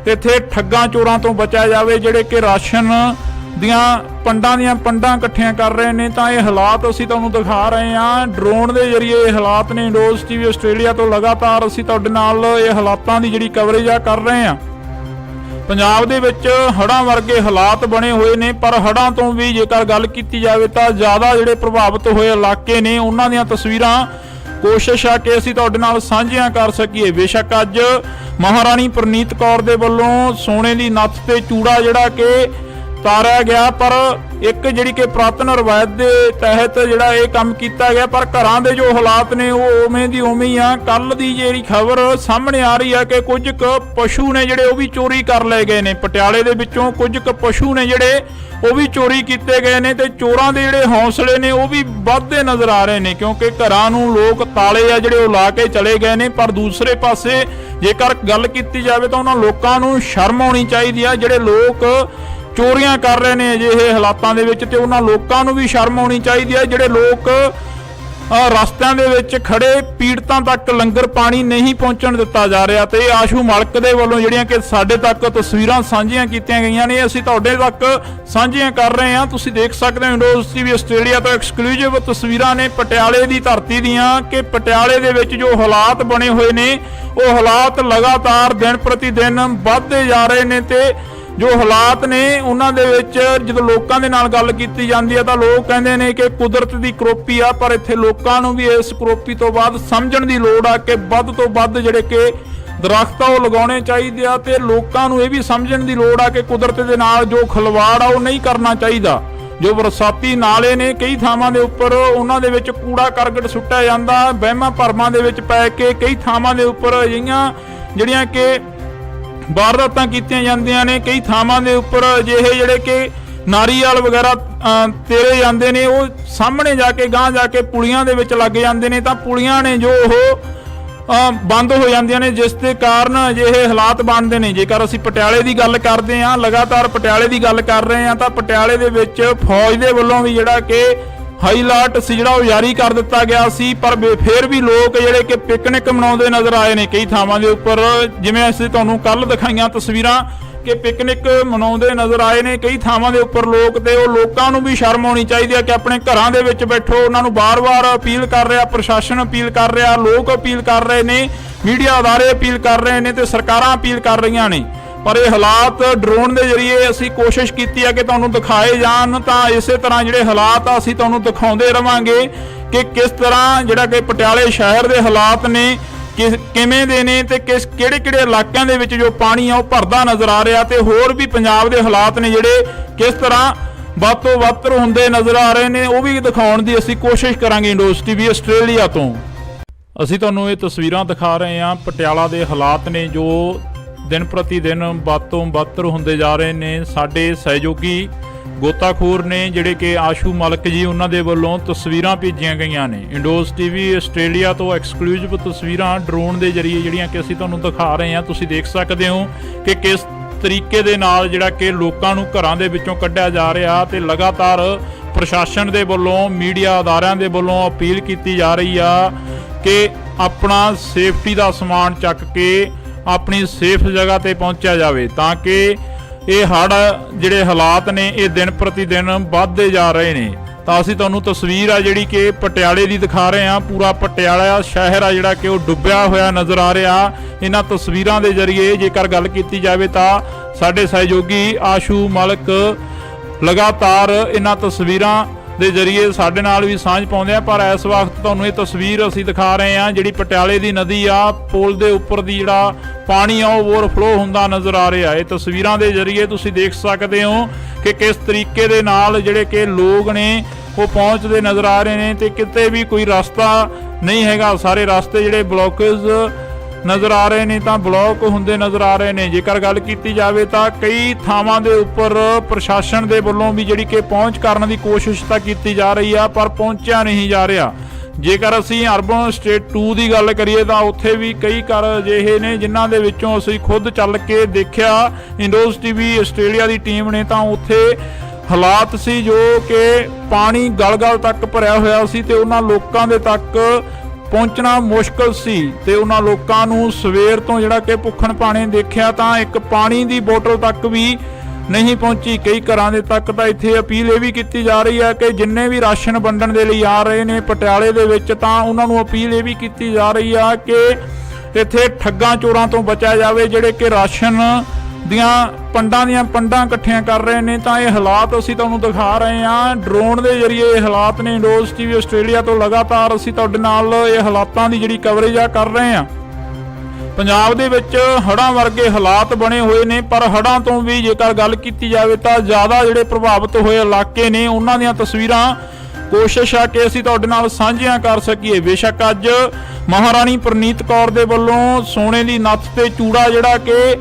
ਇੱਥੇ ਠੱਗਾਂ ਚੋਰਾਂ ਤੋਂ ਬਚਿਆ ਜਾਵੇ ਜਿਹੜੇ ਕਿ ਰਾਸ਼ਨ ਦੀਆਂ ਪੰਡਾਂ ਇਕੱਠੀਆਂ ਕਰ ਰਹੇ ਨੇ। ਤਾਂ ਇਹ ਹਾਲਾਤ ਅਸੀਂ ਤੁਹਾਨੂੰ ਦਿਖਾ ਰਹੇ ਹਾਂ ਡਰੋਨ ਦੇ ਜ਼ਰੀਏ। ਇਹ ਹਾਲਾਤ ਨੇ ਇੰਡੋਜ਼ ਟੀਵੀ ਆਸਟ੍ਰੇਲੀਆ ਤੋਂ ਲਗਾਤਾਰ ਅਸੀਂ ਤੁਹਾਡੇ ਨਾਲ ਇਹ ਹਾਲਾਤਾਂ ਦੀ ਜਿਹੜੀ ਕਵਰੇਜ ਆ ਕਰ ਰਹੇ ਹਾਂ। ਪੰਜਾਬ ਦੇ ਵਿੱਚ ਹੜ੍ਹਾਂ ਵਰਗੇ ਹਾਲਾਤ ਬਣੇ ਹੋਏ ਨੇ, ਪਰ ਹੜ੍ਹਾਂ ਤੋਂ ਵੀ ਜੇਕਰ ਗੱਲ ਕੀਤੀ ਜਾਵੇ ਤਾਂ ਜ਼ਿਆਦਾ ਜਿਹੜੇ ਪ੍ਰਭਾਵਿਤ ਹੋਏ ਇਲਾਕੇ ਨੇ ਉਹਨਾਂ ਦੀਆਂ ਤਸਵੀਰਾਂ ਕੋਸ਼ਿਸ਼ ਆ ਕਿ ਅਸੀਂ ਤੁਹਾਡੇ ਨਾਲ ਸਾਂਝੀਆਂ ਕਰ ਸਕੀਏ। ਬੇਸ਼ੱਕ ਅੱਜ ਮਹਾਰਾਣੀ ਪ੍ਰਨੀਤ ਕੌਰ ਦੇ ਵੱਲੋਂ ਸੋਨੇ ਦੀ ਨੱਥ ਤੇ ਚੂੜਾ ਜਿਹੜਾ ਕਿ ਤਾਰਿਆ ਗਿਆ, ਪਰ ਇੱਕ ਜਿਹੜੀ ਕਿ ਪੁਰਾਤਨ ਰਵਾਇਤ ਦੇ ਤਹਿਤ ਜਿਹੜਾ ਇਹ ਕੰਮ ਕੀਤਾ ਗਿਆ, ਪਰ ਘਰਾਂ ਦੇ ਜੋ ਹਾਲਾਤ ਨੇ ਉਹ ਉਵੇਂ ਦੀ ਉਵੇਂ ਹੀ ਆ। ਕੱਲ ਦੀ ਜਿਹੜੀ ਖਬਰ ਸਾਹਮਣੇ ਆ ਰਹੀ ਆ ਕਿ ਕੁਝ ਕੁ ਪਸ਼ੂ ਨੇ ਜਿਹੜੇ ਉਹ ਵੀ ਚੋਰੀ ਕਰ ਲਏ ਗਏ ਨੇ। ਪਟਿਆਲੇ ਦੇ ਵਿੱਚੋਂ ਕੁਝ ਕੁ ਪਸ਼ੂ ਨੇ ਜਿਹੜੇ ਉਹ ਵੀ ਚੋਰੀ ਕੀਤੇ ਗਏ ਨੇ, ਤੇ ਚੋਰਾਂ ਦੇ ਜਿਹੜੇ ਹੌਸਲੇ ਨੇ ਉਹ ਵੀ ਵੱਧਦੇ ਨਜ਼ਰ ਆ ਰਹੇ ਨੇ, ਕਿਉਂਕਿ ਘਰਾਂ ਨੂੰ ਲੋਕ ਤਾਲੇ ਆ ਜਿਹੜੇ ਉਹ ਲਾ ਕੇ ਚਲੇ ਗਏ ਨੇ। ਪਰ ਦੂਸਰੇ ਪਾਸੇ ਜੇਕਰ ਗੱਲ ਕੀਤੀ ਜਾਵੇ ਤਾਂ ਉਹਨਾਂ ਲੋਕਾਂ ਨੂੰ ਸ਼ਰਮ ਆਉਣੀ ਚਾਹੀਦੀ ਆ ਜਿਹੜੇ ਲੋਕ ਚੋਰੀਆਂ ਕਰ ਰਹੇ ਨੇ ਅਜਿਹੇ ਹਾਲਾਤਾਂ ਦੇ ਵਿੱਚ, ਤੇ ਉਹਨਾਂ ਲੋਕਾਂ ਨੂੰ ਵੀ ਸ਼ਰਮ ਆਉਣੀ ਚਾਹੀਦੀ ਹੈ ਜਿਹੜੇ ਲੋਕ ਰਸਤਿਆਂ ਦੇ ਵਿੱਚ ਖੜੇ ਪੀੜਤਾਂ ਤੱਕ ਲੰਗਰ ਪਾਣੀ ਨਹੀਂ ਪਹੁੰਚਣ ਦਿੱਤਾ ਜਾ ਰਿਹਾ। ਤੇ ਆਸ਼ੂ ਮਲਕ ਦੇ ਵੱਲੋਂ ਜਿਹੜੀਆਂ ਕਿ ਸਾਡੇ ਤੱਕ ਤਸਵੀਰਾਂ ਸਾਂਝੀਆਂ ਕੀਤੀਆਂ ਗਈਆਂ ਨੇ, ਅਸੀਂ ਤੁਹਾਡੇ ਤੱਕ ਸਾਂਝੀਆਂ ਕਰ ਰਹੇ ਹਾਂ। ਤੁਸੀਂ ਦੇਖ ਸਕਦੇ ਹੋ ਇੰਡੋਜ਼ ਟੀਵੀ ਆਸਟ੍ਰੇਲੀਆ ਤੋਂ ਐਕਸਕਲੂਸਿਵ ਤਸਵੀਰਾਂ ਨੇ ਪਟਿਆਲੇ ਦੀ ਧਰਤੀ ਦੀਆਂ, ਕਿ ਪਟਿਆਲੇ ਦੇ ਵਿੱਚ ਜੋ ਹਾਲਾਤ ਬਣੇ ਹੋਏ ਨੇ ਉਹ ਹਾਲਾਤ ਲਗਾਤਾਰ ਦਿਨ ਪ੍ਰਤੀ ਦਿਨ ਵੱਧਦੇ ਜਾ ਰਹੇ ਨੇ, ਤੇ ਜੋ ਹਾਲਾਤ ਨੇ ਉਹਨਾਂ ਦੇ ਵਿੱਚ ਜਦੋਂ ਲੋਕਾਂ ਦੇ ਨਾਲ ਗੱਲ ਕੀਤੀ ਜਾਂਦੀ ਹੈ ਤਾਂ ਲੋਕ ਕਹਿੰਦੇ ਨੇ ਕਿ ਕੁਦਰਤ ਦੀ ਕਰੋਪੀ ਆ, ਪਰ ਇੱਥੇ ਲੋਕਾਂ ਨੂੰ ਵੀ ਇਸ ਕਰੋਪੀ ਤੋਂ ਬਾਅਦ ਸਮਝਣ ਦੀ ਲੋੜ ਆ ਕਿ ਵੱਧ ਤੋਂ ਵੱਧ ਜਿਹੜੇ ਕਿ ਦਰਖਤ ਆ ਉਹ ਲਗਾਉਣੇ ਚਾਹੀਦੇ ਆ, ਤੇ ਲੋਕਾਂ ਨੂੰ ਇਹ ਵੀ ਸਮਝਣ ਦੀ ਲੋੜ ਆ ਕਿ ਕੁਦਰਤ ਦੇ ਨਾਲ ਜੋ ਖਿਲਵਾੜ ਆ ਉਹ ਨਹੀਂ ਕਰਨਾ ਚਾਹੀਦਾ। ਜੋ ਬਰਸਾਤੀ ਨਾਲੇ ਨੇ ਕਈ ਥਾਵਾਂ ਦੇ ਉੱਪਰ ਉਹਨਾਂ ਦੇ ਵਿੱਚ ਕੂੜਾ ਕਰਕਟ ਸੁੱਟਿਆ ਜਾਂਦਾ, ਵਹਿਮਾਂ ਭਰਮਾਂ ਦੇ ਵਿੱਚ ਪੈ ਕੇ ਕਈ ਥਾਵਾਂ ਦੇ ਉੱਪਰ ਅਜਿਹੀਆਂ ਜਿਹੜੀਆਂ ਕਿ ਵਾਰਦਾਤਾਂ ਕੀਤੀਆਂ ਜਾਂਦੀਆਂ ਨੇ। ਕਈ ਥਾਵਾਂ ਦੇ ਉੱਪਰ ਅਜਿਹੇ ਜਿਹੜੇ ਕਿ ਨਾਰੀਅਲ ਵਗੈਰਾ ਤੇਰੇ ਜਾਂਦੇ ਨੇ, ਉਹ ਸਾਹਮਣੇ ਜਾ ਕੇ ਗਾਂਹ ਜਾ ਕੇ ਪੁਲੀਆਂ ਦੇ ਵਿੱਚ ਲੱਗ ਜਾਂਦੇ ਨੇ, ਤਾਂ ਪੁਲੀਆਂ ਨੇ ਜੋ ਉਹ ਬੰਦ ਹੋ ਜਾਂਦੀਆਂ ਨੇ, ਜਿਸ ਦੇ ਕਾਰਨ ਅਜਿਹੇ ਹਾਲਾਤ ਬਣਦੇ ਨੇ। ਜੇਕਰ ਅਸੀਂ ਪਟਿਆਲੇ ਦੀ ਗੱਲ ਕਰਦੇ ਹਾਂ, ਲਗਾਤਾਰ ਪਟਿਆਲੇ ਦੀ ਗੱਲ ਕਰ ਰਹੇ ਹਾਂ, ਤਾਂ ਪਟਿਆਲੇ ਦੇ ਵਿੱਚ ਫੌਜ ਦੇ ਵੱਲੋਂ ਵੀ ਜਿਹੜਾ ਕਿ ਹਾਈ ਅਲਰਟ ਸੀ ਜਿਹੜਾ ਉਹ ਜਾਰੀ ਕਰ ਦਿੱਤਾ ਗਿਆ ਸੀ, ਪਰ ਫਿਰ ਵੀ ਲੋਕ ਜਿਹੜੇ ਕਿ ਪਿਕਨਿਕ ਮਨਾਉਂਦੇ ਨਜ਼ਰ ਆਏ ਨੇ ਕਈ ਥਾਵਾਂ ਦੇ ਉੱਪਰ। ਜਿਵੇਂ ਅਸੀਂ ਤੁਹਾਨੂੰ ਕੱਲ ਦਿਖਾਈਆਂ ਤਸਵੀਰਾਂ ਕਿ ਪਿਕਨਿਕ ਮਨਾਉਂਦੇ ਨਜ਼ਰ ਆਏ ਨੇ ਕਈ ਥਾਵਾਂ ਦੇ ਉੱਪਰ ਲੋਕ, ਤੇ ਉਹ ਲੋਕਾਂ ਨੂੰ ਵੀ ਸ਼ਰਮ ਆਉਣੀ ਚਾਹੀਦੀ ਹੈ ਕਿ ਆਪਣੇ ਘਰਾਂ ਦੇ ਵਿੱਚ ਬੈਠੋ। ਉਹਨਾਂ ਨੂੰ ਬਾਰ-ਬਾਰ ਅਪੀਲ ਕਰ ਰਿਹਾ, ਪ੍ਰਸ਼ਾਸਨ ਅਪੀਲ ਕਰ ਰਿਹਾ, ਲੋਕ ਅਪੀਲ ਕਰ ਰਹੇ ਨੇ, ਮੀਡੀਆ ਅਦਾਰੇ ਅਪੀਲ ਕਰ ਰਹੇ ਨੇ, ਤੇ ਸਰਕਾਰਾਂ ਅਪੀਲ ਕਰ ਰਹੀਆਂ ਨੇ। ਪਰ ਇਹ ਹਾਲਾਤ ਡਰੋਨ ਦੇ ਜ਼ਰੀਏ ਅਸੀਂ ਕੋਸ਼ਿਸ਼ ਕੀਤੀ ਹੈ ਕਿ ਤੁਹਾਨੂੰ ਦਿਖਾਏ ਜਾਣ, ਤਾਂ ਇਸੇ ਤਰ੍ਹਾਂ ਜਿਹੜੇ ਹਾਲਾਤ ਆ ਅਸੀਂ ਤੁਹਾਨੂੰ ਦਿਖਾਉਂਦੇ ਰਵਾਂਗੇ ਕਿ ਕਿਸ ਤਰ੍ਹਾਂ ਜਿਹੜਾ ਕਿ ਪਟਿਆਲੇ ਸ਼ਹਿਰ ਦੇ ਹਾਲਾਤ ਨੇ ਕਿਵੇਂ ਦੇ ਨੇ, ਤੇ ਕਿਹੜੇ ਇਲਾਕਿਆਂ ਦੇ ਵਿੱਚ ਜੋ ਪਾਣੀ ਆ ਉਹ ਭਰਦਾ ਨਜ਼ਰ ਆ ਰਿਹਾ, ਤੇ ਹੋਰ ਵੀ ਪੰਜਾਬ ਦੇ ਹਾਲਾਤ ਨੇ ਜਿਹੜੇ ਕਿਸ ਤਰ੍ਹਾਂ ਵੱਧ ਤੋਂ ਵੱਧ ਹੁੰਦੇ ਨਜ਼ਰ ਆ ਰਹੇ ਨੇ, ਉਹ ਵੀ ਦਿਖਾਉਣ ਦੀ ਅਸੀਂ ਕੋਸ਼ਿਸ਼ ਕਰਾਂਗੇ। ਇੰਡੋਸ ਟੀਵੀ ਆਸਟ੍ਰੇਲੀਆ ਤੋਂ ਅਸੀਂ ਤੁਹਾਨੂੰ ਇਹ ਤਸਵੀਰਾਂ ਦਿਖਾ ਰਹੇ ਹਾਂ। ਪਟਿਆਲਾ ਦੇ ਹਾਲਾਤ ਨੇ ਜੋ ਦਿਨ ਪ੍ਰਤੀ ਦਿਨ ਵੱਧ ਤੋਂ ਵੱਧ ਹੁੰਦੇ ਜਾ ਰਹੇ ਨੇ। ਸਾਡੇ ਸਹਿਯੋਗੀ ਗੋਤਾਖੋਰ ਨੇ ਜਿਹੜੇ ਕਿ ਆਸ਼ੂ ਮਲਕ ਜੀ, ਉਹਨਾਂ ਦੇ ਵੱਲੋਂ ਤਸਵੀਰਾਂ ਭੇਜੀਆਂ ਗਈਆਂ ਨੇ। ਇੰਡੋਸ ਟੀਵੀ ਆਸਟ੍ਰੇਲੀਆ ਤੋਂ ਐਕਸਕਲੂਸਿਵ ਤਸਵੀਰਾਂ ਡਰੋਨ ਦੇ ਜ਼ਰੀਏ ਜਿਹੜੀਆਂ ਕਿ ਅਸੀਂ ਤੁਹਾਨੂੰ ਦਿਖਾ ਰਹੇ ਹਾਂ। ਤੁਸੀਂ ਦੇਖ ਸਕਦੇ ਹੋ ਕਿ ਕਿਸ ਤਰੀਕੇ ਦੇ ਨਾਲ ਜਿਹੜਾ ਕਿ ਲੋਕਾਂ ਨੂੰ ਘਰਾਂ ਦੇ ਵਿੱਚੋਂ ਕੱਢਿਆ ਜਾ ਰਿਹਾ, ਤੇ ਲਗਾਤਾਰ ਪ੍ਰਸ਼ਾਸਨ ਦੇ ਵੱਲੋਂ, ਮੀਡੀਆ ਅਦਾਰਿਆਂ ਦੇ ਵੱਲੋਂ ਅਪੀਲ ਕੀਤੀ ਜਾ ਰਹੀ ਆ ਕਿ ਆਪਣਾ ਸੇਫਟੀ ਦਾ ਸਮਾਨ ਚੱਕ ਕੇ ਆਪਣੀ ਸੇਫ ਜਗ੍ਹਾ ਤੇ ਪਹੁੰਚਿਆ ਜਾਵੇ, ਤਾਂ ਕਿ ਇਹ ਹੜ੍ਹ ਜਿਹੜੇ ਹਾਲਾਤ ਨੇ ਇਹ ਦਿਨ ਪ੍ਰਤੀ ਦਿਨ ਵੱਧਦੇ ਜਾ ਰਹੇ ਨੇ। ਤਾਂ ਅਸੀਂ ਤੁਹਾਨੂੰ ਤਸਵੀਰ ਆ ਜਿਹੜੀ ਕਿ ਪਟਿਆਲੇ ਦੀ ਦਿਖਾ ਰਹੇ ਹਾਂ। ਪੂਰਾ ਪਟਿਆਲਾ ਸ਼ਹਿਰ ਆ ਜਿਹੜਾ ਕਿ ਉਹ ਡੁੱਬਿਆ ਹੋਇਆ ਨਜ਼ਰ ਆ ਰਿਹਾ। ਇਹਨਾਂ ਤਸਵੀਰਾਂ ਦੇ ਜ਼ਰੀਏ ਜੇਕਰ ਗੱਲ ਕੀਤੀ ਜਾਵੇ ਤਾਂ ਸਾਡੇ ਸਹਿਯੋਗੀ ਆਸ਼ੂ ਮਲਕ ਲਗਾਤਾਰ ਇਹਨਾਂ ਤਸਵੀਰਾਂ ਦੇ ਜ਼ਰੀਏ ਸਾਡੇ ਨਾਲ ਵੀ ਸਾਂਝ ਪਾਉਂਦੇ ਆ। ਪਰ ਇਸ ਵਕਤ ਤੁਹਾਨੂੰ ਇਹ ਤਸਵੀਰ ਅਸੀਂ ਦਿਖਾ ਰਹੇ ਹਾਂ ਜਿਹੜੀ ਪਟਿਆਲੇ ਦੀ ਨਦੀ ਆ, ਪੁਲ ਦੇ ਉੱਪਰ ਦੀ ਜਿਹੜਾ ਪਾਣੀ ਆ ਉਹ ਓਵਰਫਲੋ ਹੁੰਦਾ ਨਜ਼ਰ ਆ ਰਿਹਾ। ਇਹ ਤਸਵੀਰਾਂ ਦੇ ਜ਼ਰੀਏ ਤੁਸੀਂ ਦੇਖ ਸਕਦੇ ਹੋ ਕਿ ਕਿਸ ਤਰੀਕੇ ਦੇ ਨਾਲ ਜਿਹੜੇ ਕਿ ਲੋਕ ਨੇ ਉਹ ਪਹੁੰਚਦੇ ਨਜ਼ਰ ਆ ਰਹੇ ਨੇ, ਤੇ ਕਿਤੇ ਵੀ ਕੋਈ ਰਸਤਾ ਨਹੀਂ ਹੈਗਾ। ਸਾਰੇ ਰਸਤੇ ਜਿਹੜੇ ਬਲੌਕੇਜ ਨਜ਼ਰ ਆ ਰਹੇ ਨੇ, ਤਾਂ ਬਲੌਕ ਹੁੰਦੇ ਨਜ਼ਰ ਆ ਰਹੇ ਨੇ। ਜੇਕਰ ਗੱਲ ਕੀਤੀ ਜਾਵੇ ਤਾਂ ਕਈ ਥਾਵਾਂ ਦੇ ਉੱਪਰ ਪ੍ਰਸ਼ਾਸਨ ਦੇ ਵੱਲੋਂ ਵੀ ਜਿਹੜੀ ਕਿ ਪਹੁੰਚ ਕਰਨ ਦੀ ਕੋਸ਼ਿਸ਼ ਤਾਂ ਕੀਤੀ ਜਾ ਰਹੀ ਆ, ਪਰ ਪਹੁੰਚਿਆ ਨਹੀਂ ਜਾ ਰਿਹਾ। ਜੇਕਰ ਅਸੀਂ ਅਰਬਨ ਸਟੇਟ 2 ਦੀ ਗੱਲ ਕਰੀਏ ਤਾਂ ਉੱਥੇ ਵੀ ਕਈ ਘਰ ਅਜਿਹੇ ਨੇ ਜਿਨ੍ਹਾਂ ਦੇ ਵਿੱਚੋਂ ਅਸੀਂ ਖੁਦ ਚੱਲ ਕੇ ਦੇਖਿਆ। ਇੰਡੋਸ ਟੀਵੀ ਆਸਟ੍ਰੇਲੀਆ ਦੀ ਟੀਮ ਨੇ, ਤਾਂ ਉੱਥੇ ਹਾਲਾਤ ਸੀ ਜੋ ਕਿ ਪਾਣੀ ਗਲ-ਗਲ ਤੱਕ ਭਰਿਆ ਹੋਇਆ ਸੀ, ਤੇ ਉਹਨਾਂ ਲੋਕਾਂ ਦੇ ਤੱਕ ਪਹੁੰਚਣਾ ਮੁਸ਼ਕਲ ਸੀ, ਤੇ ਉਹਨਾਂ ਲੋਕਾਂ ਨੂੰ ਸਵੇਰ ਤੋਂ ਜਿਹੜਾ ਕਿ ਭੁੱਖਣ ਭਾਣੇ ਦੇਖਿਆ ਤਾਂ ਇੱਕ ਪਾਣੀ ਦੀ ਬੋਤਲ ਤੱਕ ਵੀ ਨਹੀਂ ਪਹੁੰਚੀ। ਕਈ ਘਰਾਂ ਦੇ ਤੱਕ ਤਾਂ ਇੱਥੇ ਅਪੀਲ ਇਹ ਵੀ ਕੀਤੀ ਜਾ ਰਹੀ ਹੈ ਕਿ ਜਿੰਨੇ ਵੀ ਰਾਸ਼ਨ ਵੰਡਣ ਦੇ ਲਈ ਆ ਰਹੇ ਨੇ ਪਟਿਆਲੇ ਦੇ ਵਿੱਚ, ਤਾਂ ਉਹਨਾਂ ਨੂੰ ਅਪੀਲ ਇਹ ਵੀ ਕੀਤੀ ਜਾ ਰਹੀ ਆ ਕਿ ਇੱਥੇ ਠੱਗਾਂ ਚੋਰਾਂ ਤੋਂ ਬਚਿਆ ਜਾਵੇ ਜਿਹੜੇ ਕਿ ਰਾਸ਼ਨ ਦੀਆਂ ਪੰਡਾਂ ਇਕੱਠੀਆਂ ਕਰ ਰਹੇ ਨੇ। ਤਾਂ ਇਹ ਹਾਲਾਤ ਅਸੀਂ ਤੁਹਾਨੂੰ ਦਿਖਾ ਰਹੇ ਹਾਂ ਡਰੋਨ ਦੇ ਜ਼ਰੀਏ। ਇਹ ਹਾਲਾਤ ਨੇ ਇੰਡੋਸ ਟੀਵੀ ਆਸਟ੍ਰੇਲੀਆ ਤੋਂ ਲਗਾਤਾਰ ਅਸੀਂ ਤੁਹਾਡੇ ਨਾਲ ਇਹ ਹਾਲਾਤਾਂ ਦੀ ਜਿਹੜੀ ਕਵਰੇਜ ਆ ਕਰ ਰਹੇ ਹਾਂ। ਪੰਜਾਬ ਦੇ ਵਿੱਚ ਹੜ੍ਹਾਂ ਵਰਗੇ ਹਾਲਾਤ ਬਣੇ ਹੋਏ ਨੇ, ਪਰ ਹੜ੍ਹਾਂ ਤੋਂ ਵੀ ਜੇਕਰ ਗੱਲ ਕੀਤੀ ਜਾਵੇ ਤਾਂ ਜ਼ਿਆਦਾ ਜਿਹੜੇ ਪ੍ਰਭਾਵਿਤ ਹੋਏ ਇਲਾਕੇ ਨੇ ਉਹਨਾਂ ਦੀਆਂ ਤਸਵੀਰਾਂ ਕੋਸ਼ਿਸ਼ ਆ ਕਿ ਅਸੀਂ ਤੁਹਾਡੇ ਨਾਲ ਸਾਂਝੀਆਂ ਕਰ ਸਕੀਏ। ਬੇਸ਼ੱਕ ਅੱਜ ਮਹਾਰਾਣੀ ਪ੍ਰਨੀਤ ਕੌਰ ਦੇ ਵੱਲੋਂ ਸੋਨੇ ਦੀ ਨੱਥ ਤੇ ਚੂੜਾ ਜਿਹੜਾ ਕਿ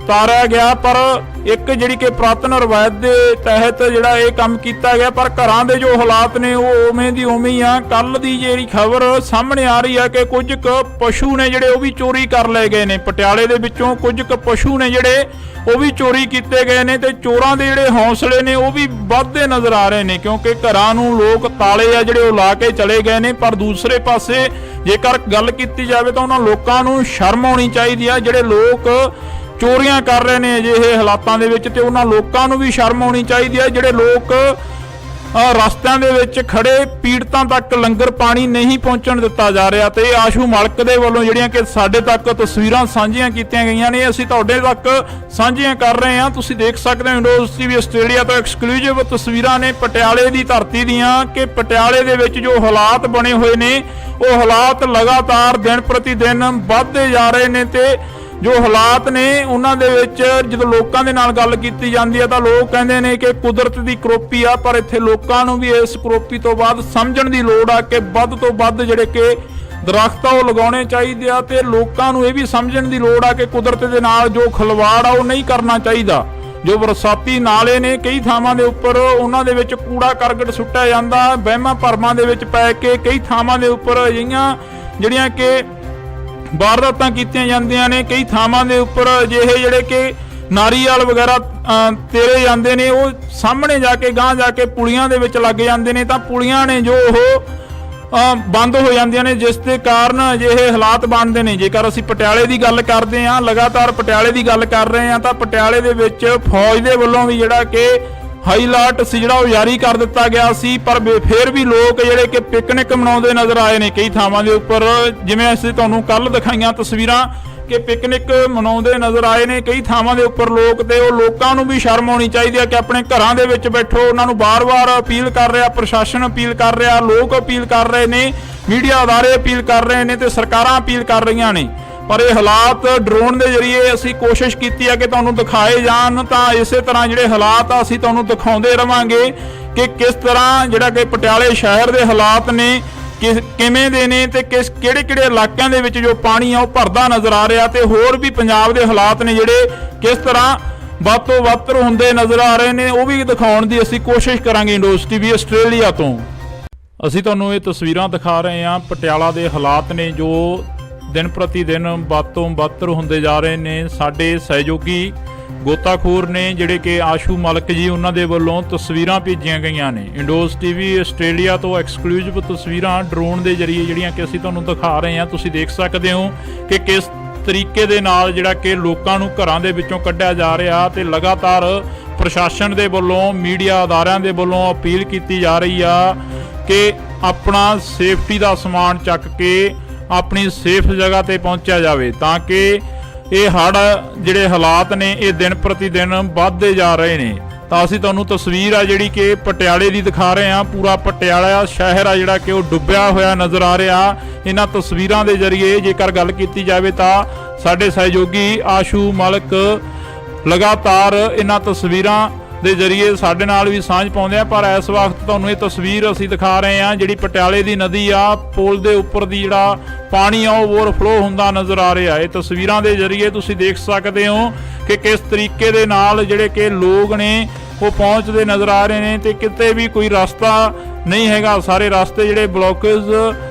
ਤਾਰਿਆ ਗਿਆ, ਪਰ ਇੱਕ ਜਿਹੜੀ ਕਿ ਪੁਰਾਤਨ ਰਵਾਇਤ ਦੇ ਤਹਿਤ ਜਿਹੜਾ ਇਹ ਕੰਮ ਕੀਤਾ ਗਿਆ, ਪਰ ਘਰਾਂ ਦੇ ਜੋ ਹਾਲਾਤ ਨੇ ਉਹ ਉਵੇਂ ਦੀ ਉਵੇਂ ਹੀ ਆ। ਕੱਲ ਦੀ ਜਿਹੜੀ ਖਬਰ ਸਾਹਮਣੇ ਆ ਰਹੀ ਹੈ ਕਿ ਕੁਝ ਕੁ ਪਸ਼ੂ ਨੇ ਜਿਹੜੇ ਉਹ ਵੀ ਚੋਰੀ ਕਰ ਲਏ ਗਏ ਨੇ। ਪਟਿਆਲੇ ਦੇ ਵਿੱਚੋਂ ਕੁਝ ਕੁ ਪਸ਼ੂ ਨੇ ਜਿਹੜੇ ਉਹ ਵੀ ਚੋਰੀ ਕੀਤੇ ਗਏ ਨੇ, ਤੇ ਚੋਰਾਂ ਦੇ ਜਿਹੜੇ ਹੌਸਲੇ ਨੇ ਉਹ ਵੀ ਵੱਧਦੇ ਨਜ਼ਰ ਆ ਰਹੇ ਨੇ, ਕਿਉਂਕਿ ਘਰਾਂ ਨੂੰ ਲੋਕ ਤਾਲੇ ਆ ਜਿਹੜੇ ਉਹ ਲਾ ਕੇ ਚਲੇ ਗਏ ਨੇ। ਪਰ ਦੂਸਰੇ ਪਾਸੇ ਜੇਕਰ ਗੱਲ ਕੀਤੀ ਜਾਵੇ ਤਾਂ ਉਹਨਾਂ ਲੋਕਾਂ ਨੂੰ ਸ਼ਰਮ ਆਉਣੀ ਚਾਹੀਦੀ ਆ ਜਿਹੜੇ ਲੋਕ ਚੋਰੀਆਂ ਕਰ ਰਹੇ ਨੇ ਅਜਿਹੇ ਹਾਲਾਤਾਂ ਦੇ ਵਿੱਚ, ਤੇ ਉਹਨਾਂ ਲੋਕਾਂ ਨੂੰ ਵੀ ਸ਼ਰਮ ਆਉਣੀ ਚਾਹੀਦੀ ਹੈ ਜਿਹੜੇ ਲੋਕ ਰਸਤਿਆਂ ਦੇ ਵਿੱਚ ਖੜੇ ਪੀੜਤਾਂ ਤੱਕ ਲੰਗਰ ਪਾਣੀ ਨਹੀਂ ਪਹੁੰਚਣ ਦਿੱਤਾ ਜਾ ਰਿਹਾ। ਤੇ ਆਸ਼ੂ ਮਲਕ ਦੇ ਵੱਲੋਂ ਜਿਹੜੀਆਂ ਕਿ ਸਾਡੇ ਤੱਕ ਤਸਵੀਰਾਂ ਸਾਂਝੀਆਂ ਕੀਤੀਆਂ ਗਈਆਂ ਨੇ, ਅਸੀਂ ਤੁਹਾਡੇ ਤੱਕ ਸਾਂਝੀਆਂ ਕਰ ਰਹੇ ਹਾਂ। ਤੁਸੀਂ ਦੇਖ ਸਕਦੇ ਹੋ ਇੰਡੋਜ਼ ਟੀਵੀ ਆਸਟ੍ਰੇਲੀਆ ਤੋਂ ਐਕਸਕਲੂਸਿਵ ਤਸਵੀਰਾਂ ਨੇ ਪਟਿਆਲੇ ਦੀ ਧਰਤੀ ਦੀਆਂ ਕਿ ਪਟਿਆਲੇ ਦੇ ਵਿੱਚ ਜੋ ਹਾਲਾਤ ਬਣੇ ਹੋਏ ਨੇ ਉਹ ਹਾਲਾਤ ਲਗਾਤਾਰ ਦਿਨ ਪ੍ਰਤੀ ਦਿਨ ਵੱਧਦੇ ਜਾ ਰਹੇ ਨੇ। ਤੇ ਜੋ ਹਾਲਾਤ ਨੇ ਉਹਨਾਂ ਦੇ ਵਿੱਚ ਜਦੋਂ ਲੋਕਾਂ ਦੇ ਨਾਲ ਗੱਲ ਕੀਤੀ ਜਾਂਦੀ ਹੈ ਤਾਂ ਲੋਕ ਕਹਿੰਦੇ ਨੇ ਕਿ ਕੁਦਰਤ ਦੀ ਕਰੋਪੀ ਆ, ਪਰ ਇੱਥੇ ਲੋਕਾਂ ਨੂੰ ਵੀ ਇਸ ਕਰੋਪੀ ਤੋਂ ਬਾਅਦ ਸਮਝਣ ਦੀ ਲੋੜ ਆ ਕਿ ਵੱਧ ਤੋਂ ਵੱਧ ਜਿਹੜੇ ਕਿ ਦਰਖਤ ਉਹ ਲਗਾਉਣੇ ਚਾਹੀਦੇ ਆ। ਤੇ ਲੋਕਾਂ ਨੂੰ ਇਹ ਵੀ ਸਮਝਣ ਦੀ ਲੋੜ ਆ ਕਿ ਕੁਦਰਤ ਦੇ ਨਾਲ ਜੋ ਖਿਲਵਾੜ ਆ ਉਹ ਨਹੀਂ ਕਰਨਾ ਚਾਹੀਦਾ। ਜੋ ਬਰਸਾਤੀ ਨਾਲੇ ਨੇ ਕਈ ਥਾਵਾਂ ਦੇ ਉੱਪਰ ਉਹਨਾਂ ਦੇ ਵਿੱਚ ਕੂੜਾ ਕਰਕਟ ਸੁੱਟਿਆ ਜਾਂਦਾ, ਵਹਿਮਾਂ ਭਰਮਾਂ ਦੇ ਵਿੱਚ ਪੈ ਕੇ ਕਈ ਥਾਵਾਂ ਦੇ ਉੱਪਰ ਅਜਿਹੀਆਂ ਜਿਹੜੀਆਂ ਕਿ ਵਾਰਦਾਤਾਂ ਕੀਤੀਆਂ ਜਾਂਦੀਆਂ ਨੇ। ਕਈ ਥਾਵਾਂ ਦੇ ਉੱਪਰ ਅਜਿਹੇ ਜਿਹੜੇ ਕਿ ਨਾਰੀਅਲ ਵਗੈਰਾ ਤੇਰੇ ਜਾਂਦੇ ਨੇ, ਉਹ ਸਾਹਮਣੇ ਜਾ ਕੇ ਗਾਂਹ ਜਾ ਕੇ ਪੁਲੀਆਂ ਦੇ ਵਿੱਚ ਲੱਗ ਜਾਂਦੇ ਨੇ, ਤਾਂ ਪੁਲੀਆਂ ਨੇ ਜੋ ਉਹ ਬੰਦ ਹੋ ਜਾਂਦੀਆਂ ਨੇ, ਜਿਸ ਦੇ ਕਾਰਨ ਅਜਿਹੇ ਹਾਲਾਤ ਬਣਦੇ ਨੇ। ਜੇਕਰ ਅਸੀਂ ਪਟਿਆਲੇ ਦੀ ਗੱਲ ਕਰਦੇ ਹਾਂ, ਲਗਾਤਾਰ ਪਟਿਆਲੇ ਦੀ ਗੱਲ ਕਰ ਰਹੇ ਹਾਂ, ਤਾਂ ਪਟਿਆਲੇ ਦੇ ਵਿੱਚ ਫੌਜ ਦੇ ਵੱਲੋਂ ਵੀ ਜਿਹੜਾ ਕਿ ਹਾਈ ਅਲਰਟ ਸੀ ਜਿਹੜਾ ਉਹ ਜਾਰੀ ਕਰ ਦਿੱਤਾ ਗਿਆ ਸੀ। ਪਰ ਫਿਰ ਵੀ ਲੋਕ ਜਿਹੜੇ ਕਿ ਪਿਕਨਿਕ ਮਨਾਉਂਦੇ ਨਜ਼ਰ ਆਏ ਨੇ ਕਈ ਥਾਵਾਂ ਦੇ ਉੱਪਰ, ਜਿਵੇਂ ਅਸੀਂ ਤੁਹਾਨੂੰ ਕੱਲ ਦਿਖਾਈਆਂ ਤਸਵੀਰਾਂ ਕਿ ਪਿਕਨਿਕ ਮਨਾਉਂਦੇ ਨਜ਼ਰ ਆਏ ਨੇ ਕਈ ਥਾਵਾਂ ਦੇ ਉੱਪਰ ਲੋਕ। ਤੇ ਉਹ ਲੋਕਾਂ ਨੂੰ ਵੀ ਸ਼ਰਮ ਆਉਣੀ ਚਾਹੀਦੀ ਹੈ ਕਿ ਆਪਣੇ ਘਰਾਂ ਦੇ ਵਿੱਚ ਬੈਠੋ। ਉਹਨਾਂ ਨੂੰ ਬਾਰ-ਬਾਰ ਅਪੀਲ ਕਰ ਰਿਹਾ, ਪ੍ਰਸ਼ਾਸਨ ਅਪੀਲ ਕਰ ਰਿਹਾ, ਲੋਕ ਅਪੀਲ ਕਰ ਰਹੇ ਨੇ, ਮੀਡੀਆ ਅਦਾਰੇ ਅਪੀਲ ਕਰ ਰਹੇ ਨੇ ਤੇ ਸਰਕਾਰਾਂ ਅਪੀਲ ਕਰ ਰਹੀਆਂ ਨੇ। ਪਰ ਇਹ ਹਾਲਾਤ ਡਰੋਨ ਦੇ ਜ਼ਰੀਏ ਅਸੀਂ ਕੋਸ਼ਿਸ਼ ਕੀਤੀ ਹੈ ਕਿ ਤੁਹਾਨੂੰ ਦਿਖਾਏ ਜਾਣ, ਤਾਂ ਇਸੇ ਤਰ੍ਹਾਂ ਜਿਹੜੇ ਹਾਲਾਤ ਆ ਅਸੀਂ ਤੁਹਾਨੂੰ ਦਿਖਾਉਂਦੇ ਰਵਾਂਗੇ ਕਿ ਕਿਸ ਤਰ੍ਹਾਂ ਜਿਹੜਾ ਕਿ ਪਟਿਆਲੇ ਸ਼ਹਿਰ ਦੇ ਹਾਲਾਤ ਨੇ ਕਿਵੇਂ ਦੇ ਨੇ ਤੇ ਕਿਹੜੇ ਇਲਾਕਿਆਂ ਦੇ ਵਿੱਚ ਜੋ ਪਾਣੀ ਆ ਉਹ ਭਰਦਾ ਨਜ਼ਰ ਆ ਰਿਹਾ, ਤੇ ਹੋਰ ਵੀ ਪੰਜਾਬ ਦੇ ਹਾਲਾਤ ਨੇ ਜਿਹੜੇ ਕਿਸ ਤਰ੍ਹਾਂ ਵੱਧ ਤੋਂ ਵੱਧ ਹੁੰਦੇ ਨਜ਼ਰ ਆ ਰਹੇ ਨੇ, ਉਹ ਵੀ ਦਿਖਾਉਣ ਦੀ ਅਸੀਂ ਕੋਸ਼ਿਸ਼ ਕਰਾਂਗੇ ਇੰਡੋਜ਼ ਟੀਵੀ ਆਸਟ੍ਰੇਲੀਆ ਤੋਂ। ਅਸੀਂ ਤੁਹਾਨੂੰ ਇਹ ਤਸਵੀਰਾਂ ਦਿਖਾ ਰਹੇ ਹਾਂ ਪਟਿਆਲਾ ਦੇ ਹਾਲਾਤ ਨੇ ਜੋ ਦਿਨ ਪ੍ਰਤੀ ਦਿਨ ਵੱਧ ਤੋਂ ਵੱਧ ਹੁੰਦੇ ਜਾ ਰਹੇ ਨੇ। ਸਾਡੇ ਸਹਿਯੋਗੀ ਗੋਤਾਖੋਰ ਨੇ ਜਿਹੜੇ ਕਿ ਆਸ਼ੂ ਮਲਕ ਜੀ, ਉਹਨਾਂ ਦੇ ਵੱਲੋਂ ਤਸਵੀਰਾਂ ਭੇਜੀਆਂ ਗਈਆਂ ਨੇ ਇੰਡੋਜ਼ ਟੀਵੀ ਆਸਟ੍ਰੇਲੀਆ ਤੋਂ ਐਕਸਕਲੂਸਿਵ ਤਸਵੀਰਾਂ ਡਰੋਨ ਦੇ ਜ਼ਰੀਏ ਜਿਹੜੀਆਂ ਕਿ ਅਸੀਂ ਤੁਹਾਨੂੰ ਦਿਖਾ ਰਹੇ ਹਾਂ। ਤੁਸੀਂ ਦੇਖ ਸਕਦੇ ਹੋ ਕਿ ਕਿਸ ਤਰੀਕੇ ਦੇ ਨਾਲ ਜਿਹੜਾ ਕਿ ਲੋਕਾਂ ਨੂੰ ਘਰਾਂ ਦੇ ਵਿੱਚੋਂ ਕੱਢਿਆ ਜਾ ਰਿਹਾ, ਤੇ ਲਗਾਤਾਰ ਪ੍ਰਸ਼ਾਸਨ ਦੇ ਵੱਲੋਂ ਮੀਡੀਆ ਅਦਾਰਿਆਂ ਦੇ ਵੱਲੋਂ ਅਪੀਲ ਕੀਤੀ ਜਾ ਰਹੀ ਆ ਕਿ ਆਪਣਾ ਸੇਫਟੀ ਦਾ ਸਮਾਨ ਚੱਕ ਕੇ ਆਪਣੀ ਸੇਫ ਜਗ੍ਹਾ ਤੇ ਪਹੁੰਚਿਆ ਜਾਵੇ, ਤਾਂ ਕਿ ਇਹ ਹੜ੍ਹ ਜਿਹੜੇ ਹਾਲਾਤ ਨੇ ਇਹ ਦਿਨ ਪ੍ਰਤੀ ਦਿਨ ਵੱਧਦੇ ਜਾ ਰਹੇ ਨੇ। ਤਾਂ ਅਸੀਂ ਤੁਹਾਨੂੰ ਤਸਵੀਰ ਆ ਜਿਹੜੀ ਕਿ ਪਟਿਆਲੇ ਦੀ ਦਿਖਾ ਰਹੇ ਹਾਂ। ਪੂਰਾ ਪਟਿਆਲਾ ਸ਼ਹਿਰ ਆ ਜਿਹੜਾ ਕਿ ਉਹ ਡੁੱਬਿਆ ਹੋਇਆ ਨਜ਼ਰ ਆ ਰਿਹਾ ਇਹਨਾਂ ਤਸਵੀਰਾਂ ਦੇ ਜ਼ਰੀਏ। ਜੇਕਰ ਗੱਲ ਕੀਤੀ ਜਾਵੇ ਤਾਂ ਸਾਡੇ ਸਹਿਯੋਗੀ ਆਸ਼ੂ ਮਲਕ ਲਗਾਤਾਰ ਇਹਨਾਂ ਤਸਵੀਰਾਂ ਦੇ ਜ਼ਰੀਏ ਸਾਡੇ ਨਾਲ ਵੀ ਸਾਂਝ ਪਾਉਂਦੇ ਆ। ਪਰ ਇਸ ਵਕਤ ਤੁਹਾਨੂੰ ਇਹ ਤਸਵੀਰ ਅਸੀਂ ਦਿਖਾ ਰਹੇ ਹਾਂ ਜਿਹੜੀ ਪਟਿਆਲੇ ਦੀ ਨਦੀ ਆ, ਪੁਲ ਦੇ ਉੱਪਰ ਦੀ ਜਿਹੜਾ ਪਾਣੀ ਆ ਉਹ ਓਵਰਫਲੋ ਹੁੰਦਾ ਨਜ਼ਰ ਆ ਰਿਹਾ। ਇਹ ਤਸਵੀਰਾਂ ਦੇ ਜ਼ਰੀਏ ਤੁਸੀਂ ਦੇਖ ਸਕਦੇ ਹੋ ਕਿ ਕਿਸ ਤਰੀਕੇ ਦੇ ਨਾਲ ਜਿਹੜੇ ਕਿ ਲੋਕ ਨੇ ਉਹ ਪਹੁੰਚਦੇ ਨਜ਼ਰ ਆ ਰਹੇ ਨੇ, ਤੇ ਕਿਤੇ ਵੀ ਕੋਈ ਰਸਤਾ ਨਹੀਂ ਹੈਗਾ। ਸਾਰੇ ਰਸਤੇ ਜਿਹੜੇ ਬਲੌਕੇਜ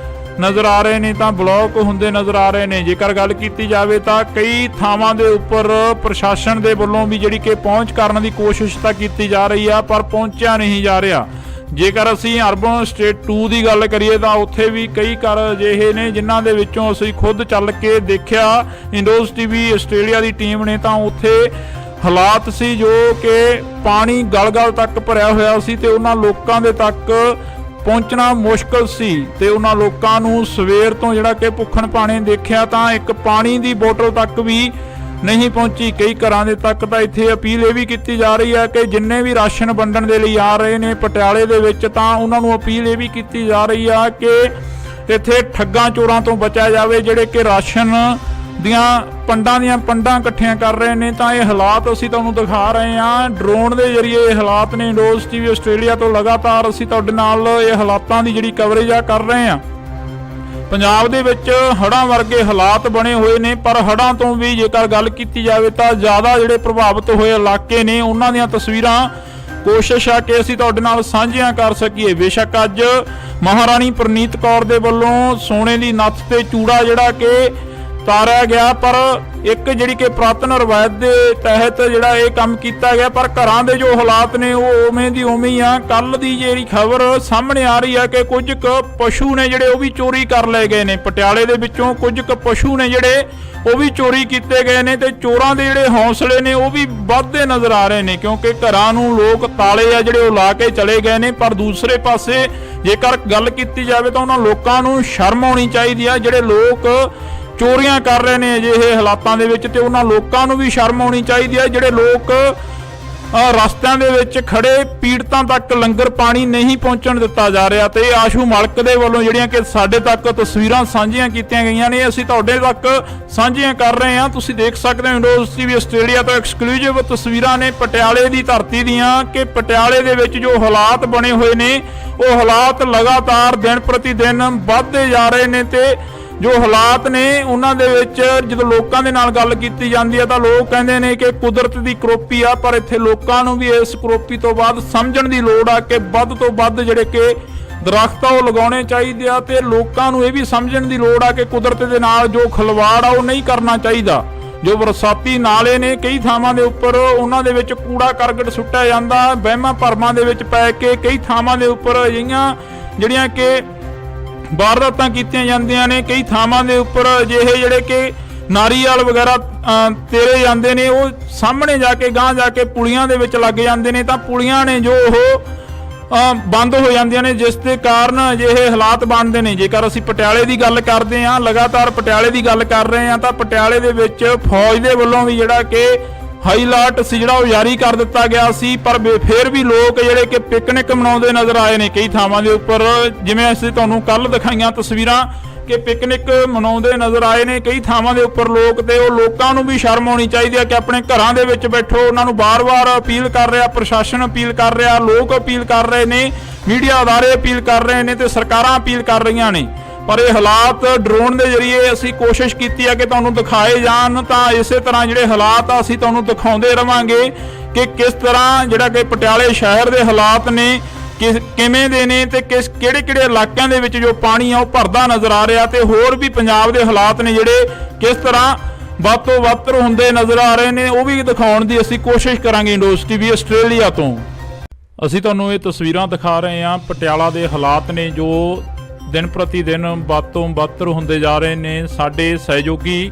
ਨਜ਼ਰ ਆ ਰਹੇ ਨੇ ਤਾਂ ਬਲੌਕ ਹੁੰਦੇ ਨਜ਼ਰ ਆ ਰਹੇ ਨੇ। ਜੇਕਰ ਗੱਲ ਕੀਤੀ ਜਾਵੇ ਤਾਂ ਕਈ ਥਾਵਾਂ ਦੇ ਉੱਪਰ ਪ੍ਰਸ਼ਾਸਨ ਦੇ ਵੱਲੋਂ ਵੀ ਜਿਹੜੀ ਕਿ ਪਹੁੰਚ ਕਰਨ ਦੀ ਕੋਸ਼ਿਸ਼ ਤਾਂ ਕੀਤੀ ਜਾ ਰਹੀ ਆ, ਪਰ ਪਹੁੰਚਿਆ ਨਹੀਂ ਜਾ ਰਿਹਾ। ਜੇਕਰ ਅਸੀਂ ਅਰਬਨ ਸਟੇਟ 2 ਦੀ ਗੱਲ ਕਰੀਏ ਤਾਂ ਉੱਥੇ ਵੀ ਕਈ ਘਰ ਅਜਿਹੇ ਨੇ ਜਿਨ੍ਹਾਂ ਦੇ ਵਿੱਚੋਂ ਅਸੀਂ ਖੁਦ ਚੱਲ ਕੇ ਦੇਖਿਆ ਇੰਡੋਜ਼ ਟੀਵੀ ਆਸਟ੍ਰੇਲੀਆ ਦੀ ਟੀਮ ਨੇ, ਤਾਂ ਉੱਥੇ ਹਾਲਾਤ ਸੀ ਜੋ ਕਿ ਪਾਣੀ ਗਲ-ਗਲ ਤੱਕ ਭਰਿਆ ਹੋਇਆ ਸੀ ਤੇ ਉਹਨਾਂ ਲੋਕਾਂ ਦੇ ਤੱਕ ਪਹੁੰਚਣਾ ਮੁਸ਼ਕਲ ਸੀ। ਤੇ ਉਹਨਾਂ ਲੋਕਾਂ ਨੂੰ ਸਵੇਰ ਤੋਂ ਜਿਹੜਾ ਕਿ ਭੁੱਖਣ ਭਾਣੇ ਦੇਖਿਆ ਤਾਂ ਇੱਕ ਪਾਣੀ ਦੀ ਬੋਤਲ ਤੱਕ ਵੀ ਨਹੀਂ ਪਹੁੰਚੀ ਕਈ ਘਰਾਂ ਦੇ ਤੱਕ। ਤਾਂ ਇੱਥੇ ਅਪੀਲ ਇਹ ਵੀ ਕੀਤੀ ਜਾ ਰਹੀ ਹੈ ਕਿ ਜਿੰਨੇ ਵੀ ਰਾਸ਼ਨ ਵੰਡਣ ਦੇ ਲਈ ਆ ਰਹੇ ਨੇ ਪਟਿਆਲੇ ਦੇ ਵਿੱਚ, ਤਾਂ ਉਹਨਾਂ ਨੂੰ ਅਪੀਲ ਇਹ ਵੀ ਕੀਤੀ ਜਾ ਰਹੀ ਆ ਕਿ ਇੱਥੇ ਠੱਗਾਂ ਚੋਰਾਂ ਤੋਂ ਬਚਿਆ ਜਾਵੇ ਜਿਹੜੇ ਕਿ ਰਾਸ਼ਨ ਦੀਆਂ ਪੰਡਾਂ ਇਕੱਠੀਆਂ ਕਰ ਰਹੇ ਨੇ। ਤਾਂ ਇਹ ਹਾਲਾਤ ਅਸੀਂ ਤੁਹਾਨੂੰ ਦਿਖਾ ਰਹੇ ਹਾਂ ਡਰੋਨ ਦੇ ਜ਼ਰੀਏ। ਇਹ ਹਾਲਾਤ ਨੇ ਇੰਡੋਜ਼ ਟੀਵੀ ਆਸਟ੍ਰੇਲੀਆ ਤੋਂ ਲਗਾਤਾਰ ਅਸੀਂ ਤੁਹਾਡੇ ਨਾਲ ਇਹ ਹਾਲਾਤਾਂ ਦੀ ਜਿਹੜੀ ਕਵਰੇਜ ਆ ਕਰ ਰਹੇ ਹਾਂ। ਪੰਜਾਬ ਦੇ ਵਿੱਚ ਹੜ੍ਹਾਂ ਵਰਗੇ ਹਾਲਾਤ ਬਣੇ ਹੋਏ ਨੇ, ਪਰ ਹੜ੍ਹਾਂ ਤੋਂ ਵੀ ਜੇਕਰ ਗੱਲ ਕੀਤੀ ਜਾਵੇ ਤਾਂ ਜ਼ਿਆਦਾ ਜਿਹੜੇ ਪ੍ਰਭਾਵਿਤ ਹੋਏ ਇਲਾਕੇ ਨੇ ਉਹਨਾਂ ਦੀਆਂ ਤਸਵੀਰਾਂ ਕੋਸ਼ਿਸ਼ ਆ ਕਿ ਅਸੀਂ ਤੁਹਾਡੇ ਨਾਲ ਸਾਂਝੀਆਂ ਕਰ ਸਕੀਏ। ਬੇਸ਼ੱਕ ਅੱਜ ਮਹਾਰਾਣੀ ਪ੍ਰਨੀਤ ਕੌਰ ਦੇ ਵੱਲੋਂ ਸੋਨੇ ਦੀ ਨੱਥ ਤੇ ਚੂੜਾ ਜਿਹੜਾ ਕਿ ਉਤਾਰਿਆ ਗਿਆ। ਪਰ ਇੱਕ ਜਿਹੜੀ ਕਿ ਪੁਰਾਤਨ ਰਵਾਇਤ ਦੇ ਤਹਿਤ ਜਿਹੜਾ ਇਹ ਕੰਮ ਕੀਤਾ ਗਿਆ, ਪਰ ਘਰਾਂ ਦੇ ਜੋ ਹਾਲਾਤ ਨੇ ਉਹ ਉਵੇਂ ਦੀ ਉਵੇਂ ਹੀ ਆ। ਕੱਲ ਦੀ ਜਿਹੜੀ ਖਬਰ ਸਾਹਮਣੇ ਆ ਰਹੀ ਹੈ ਕਿ ਕੁਝ ਕੁ ਪਸ਼ੂ ਨੇ ਜਿਹੜੇ ਉਹ ਵੀ ਚੋਰੀ ਕਰ ਲਏ ਗਏ ਨੇ। ਪਟਿਆਲੇ ਦੇ ਵਿੱਚੋਂ ਕੁਝ ਕੁ ਪਸ਼ੂ ਨੇ ਜਿਹੜੇ ਉਹ ਵੀ ਚੋਰੀ ਕੀਤੇ ਗਏ ਨੇ ਤੇ ਚੋਰਾਂ ਦੇ ਜਿਹੜੇ ਹੌਸਲੇ ਨੇ ਉਹ ਵੀ ਵੱਧਦੇ ਨਜ਼ਰ ਆ ਰਹੇ ਨੇ, ਕਿਉਂਕਿ ਘਰਾਂ ਨੂੰ ਲੋਕ ਤਾਲੇ ਆ ਜਿਹੜੇ ਉਹ ਲਾ ਕੇ ਚਲੇ ਗਏ ਨੇ। ਪਰ ਦੂਸਰੇ ਪਾਸੇ ਜੇਕਰ ਗੱਲ ਕੀਤੀ ਜਾਵੇ ਤਾਂ ਉਹਨਾਂ ਲੋਕਾਂ ਨੂੰ ਸ਼ਰਮ ਆਉਣੀ ਚਾਹੀਦੀ ਆ ਜਿਹੜੇ ਲੋਕ ਚੋਰੀਆਂ ਕਰ ਰਹੇ ਨੇ ਅਜਿਹੇ ਹਾਲਾਤਾਂ ਦੇ ਵਿੱਚ, ਤੇ ਉਹਨਾਂ ਲੋਕਾਂ ਨੂੰ ਵੀ ਸ਼ਰਮ ਆਉਣੀ ਚਾਹੀਦੀ ਹੈ ਜਿਹੜੇ ਲੋਕ ਰਸਤਿਆਂ ਦੇ ਵਿੱਚ ਖੜੇ ਪੀੜਤਾਂ ਤੱਕ ਲੰਗਰ ਪਾਣੀ ਨਹੀਂ ਪਹੁੰਚਣ ਦਿੱਤਾ ਜਾ ਰਿਹਾ। ਤੇ ਆਸ਼ੂ ਮਲਕ ਦੇ ਵੱਲੋਂ ਜਿਹੜੀਆਂ ਕਿ ਸਾਡੇ ਤੱਕ ਤਸਵੀਰਾਂ ਸਾਂਝੀਆਂ ਕੀਤੀਆਂ ਗਈਆਂ ਨੇ, ਅਸੀਂ ਤੁਹਾਡੇ ਤੱਕ ਸਾਂਝੀਆਂ ਕਰ ਰਹੇ ਹਾਂ। ਤੁਸੀਂ ਦੇਖ ਸਕਦੇ ਹੋ ਵਿੰਡੋਜ਼ ਟੀਵੀ ਆਸਟ੍ਰੇਲੀਆ ਤੋਂ ਐਕਸਕਲੂਸਿਵ ਤਸਵੀਰਾਂ ਨੇ ਪਟਿਆਲੇ ਦੀ ਧਰਤੀ ਦੀਆਂ, ਕਿ ਪਟਿਆਲੇ ਦੇ ਵਿੱਚ ਜੋ ਹਾਲਾਤ ਬਣੇ ਹੋਏ ਨੇ ਉਹ ਹਾਲਾਤ ਲਗਾਤਾਰ ਦਿਨ ਪ੍ਰਤੀ ਦਿਨ ਵੱਧਦੇ ਜਾ ਰਹੇ ਨੇ। ਤੇ ਜੋ ਹਾਲਾਤ ਨੇ ਉਹਨਾਂ ਦੇ ਵਿੱਚ ਜਦੋਂ ਲੋਕਾਂ ਦੇ ਨਾਲ ਗੱਲ ਕੀਤੀ ਜਾਂਦੀ ਹੈ ਤਾਂ ਲੋਕ ਕਹਿੰਦੇ ਨੇ ਕਿ ਕੁਦਰਤ ਦੀ ਕਰੋਪੀ ਆ, ਪਰ ਇੱਥੇ ਲੋਕਾਂ ਨੂੰ ਵੀ ਇਸ ਕਰੋਪੀ ਤੋਂ ਬਾਅਦ ਸਮਝਣ ਦੀ ਲੋੜ ਆ ਕਿ ਵੱਧ ਤੋਂ ਵੱਧ ਜਿਹੜੇ ਕਿ ਦਰਖਤ ਆ ਉਹ ਲਗਾਉਣੇ ਚਾਹੀਦੇ ਆ, ਤੇ ਲੋਕਾਂ ਨੂੰ ਇਹ ਵੀ ਸਮਝਣ ਦੀ ਲੋੜ ਆ ਕਿ ਕੁਦਰਤ ਦੇ ਨਾਲ ਜੋ ਖਿਲਵਾੜ ਆ ਉਹ ਨਹੀਂ ਕਰਨਾ ਚਾਹੀਦਾ। ਜੋ ਬਰਸਾਤੀ ਨਾਲੇ ਨੇ ਕਈ ਥਾਵਾਂ ਦੇ ਉੱਪਰ ਉਹਨਾਂ ਦੇ ਵਿੱਚ ਕੂੜਾ ਕਰਕਟ ਸੁੱਟਿਆ ਜਾਂਦਾ, ਵਹਿਮਾਂ ਭਰਮਾਂ ਦੇ ਵਿੱਚ ਪੈ ਕੇ ਕਈ ਥਾਵਾਂ ਦੇ ਉੱਪਰ ਅਜਿਹੀਆਂ ਜਿਹੜੀਆਂ ਕਿ ਵਾਰਦਾਤਾਂ ਕੀਤੀਆਂ ਜਾਂਦੀਆਂ ਨੇ। ਕਈ ਥਾਵਾਂ ਦੇ ਉੱਪਰ ਅਜਿਹੇ ਜਿਹੜੇ ਕਿ ਨਾਰੀਅਲ ਵਗੈਰਾ ਤੇਰੇ ਜਾਂਦੇ ਨੇ, ਉਹ ਸਾਹਮਣੇ ਜਾ ਕੇ ਗਾਂਹ ਜਾ ਕੇ ਪੁਲੀਆਂ ਦੇ ਵਿੱਚ ਲੱਗ ਜਾਂਦੇ ਨੇ, ਤਾਂ ਪੁਲੀਆਂ ਨੇ ਜੋ ਉਹ ਬੰਦ ਹੋ ਜਾਂਦੀਆਂ ਨੇ, ਜਿਸ ਦੇ ਕਾਰਨ ਅਜਿਹੇ ਹਾਲਾਤ ਬਣਦੇ ਨੇ। ਜੇਕਰ ਅਸੀਂ ਪਟਿਆਲੇ ਦੀ ਗੱਲ ਕਰਦੇ ਹਾਂ, ਲਗਾਤਾਰ ਪਟਿਆਲੇ ਦੀ ਗੱਲ ਕਰ ਰਹੇ ਹਾਂ, ਤਾਂ ਪਟਿਆਲੇ ਦੇ ਵਿੱਚ ਫੌਜ ਦੇ ਵੱਲੋਂ ਵੀ ਜਿਹੜਾ ਕਿ ਹਾਈ ਅਲਰਟ ਸੀ ਜਿਹੜਾ ਉਹ ਜਾਰੀ ਕਰ ਦਿੱਤਾ ਗਿਆ ਸੀ। ਪਰ ਫਿਰ ਵੀ ਲੋਕ ਜਿਹੜੇ ਕਿ ਪਿਕਨਿਕ ਮਨਾਉਂਦੇ ਨਜ਼ਰ ਆਏ ਨੇ ਕਈ ਥਾਵਾਂ ਦੇ ਉੱਪਰ, ਜਿਵੇਂ ਅਸੀਂ ਤੁਹਾਨੂੰ ਕੱਲ ਦਿਖਾਈਆਂ ਤਸਵੀਰਾਂ ਕਿ ਪਿਕਨਿਕ ਮਨਾਉਂਦੇ ਨਜ਼ਰ ਆਏ ਨੇ ਕਈ ਥਾਵਾਂ ਦੇ ਉੱਪਰ ਲੋਕ। ਤੇ ਉਹ ਲੋਕਾਂ ਨੂੰ ਵੀ ਸ਼ਰਮ ਆਉਣੀ ਚਾਹੀਦੀ ਹੈ ਕਿ ਆਪਣੇ ਘਰਾਂ ਦੇ ਵਿੱਚ ਬੈਠੋ। ਉਹਨਾਂ ਨੂੰ ਬਾਰ-ਬਾਰ ਅਪੀਲ ਕਰ ਰਿਹਾ, ਪ੍ਰਸ਼ਾਸਨ ਅਪੀਲ ਕਰ ਰਿਹਾ, ਲੋਕ ਅਪੀਲ ਕਰ ਰਹੇ ਨੇ, ਮੀਡੀਆ ਅਦਾਰੇ ਅਪੀਲ ਕਰ ਰਹੇ ਨੇ ਤੇ ਸਰਕਾਰਾਂ ਅਪੀਲ ਕਰ ਰਹੀਆਂ ਨੇ। ਪਰ ਇਹ ਹਾਲਾਤ ਡਰੋਨ ਦੇ ਜ਼ਰੀਏ ਅਸੀਂ ਕੋਸ਼ਿਸ਼ ਕੀਤੀ ਹੈ ਕਿ ਤੁਹਾਨੂੰ ਦਿਖਾਏ ਜਾਣ, ਤਾਂ ਇਸੇ ਤਰ੍ਹਾਂ ਜਿਹੜੇ ਹਾਲਾਤ ਆ ਅਸੀਂ ਤੁਹਾਨੂੰ ਦਿਖਾਉਂਦੇ ਰਵਾਂਗੇ ਕਿ ਕਿਸ ਤਰ੍ਹਾਂ ਜਿਹੜਾ ਕਿ ਪਟਿਆਲੇ ਸ਼ਹਿਰ ਦੇ ਹਾਲਾਤ ਨੇ ਕਿਵੇਂ ਦੇ ਨੇ, ਤੇ ਕਿਹੜੇ ਇਲਾਕਿਆਂ ਦੇ ਵਿੱਚ ਜੋ ਪਾਣੀ ਆ ਉਹ ਭਰਦਾ ਨਜ਼ਰ ਆ ਰਿਹਾ, ਤੇ ਹੋਰ ਵੀ ਪੰਜਾਬ ਦੇ ਹਾਲਾਤ ਨੇ ਜਿਹੜੇ ਕਿਸ ਤਰ੍ਹਾਂ ਵੱਧ ਤੋਂ ਵੱਧ ਹੁੰਦੇ ਨਜ਼ਰ ਆ ਰਹੇ ਨੇ, ਉਹ ਵੀ ਦਿਖਾਉਣ ਦੀ ਅਸੀਂ ਕੋਸ਼ਿਸ਼ ਕਰਾਂਗੇ। ਵਿੰਡੋਜ਼ ਟੀਵੀ ਆਸਟ੍ਰੇਲੀਆ ਤੋਂ ਅਸੀਂ ਤੁਹਾਨੂੰ ਇਹ ਤਸਵੀਰਾਂ ਦਿਖਾ ਰਹੇ ਹਾਂ। ਪਟਿਆਲਾ ਦੇ ਹਾਲਾਤ ਨੇ ਜੋ ਦਿਨ ਪ੍ਰਤੀ ਦਿਨ ਵੱਧ ਤੋਂ ਵੱਧ ਹੁੰਦੇ ਜਾ ਰਹੇ ਨੇ। ਸਾਡੇ ਸਹਿਯੋਗੀ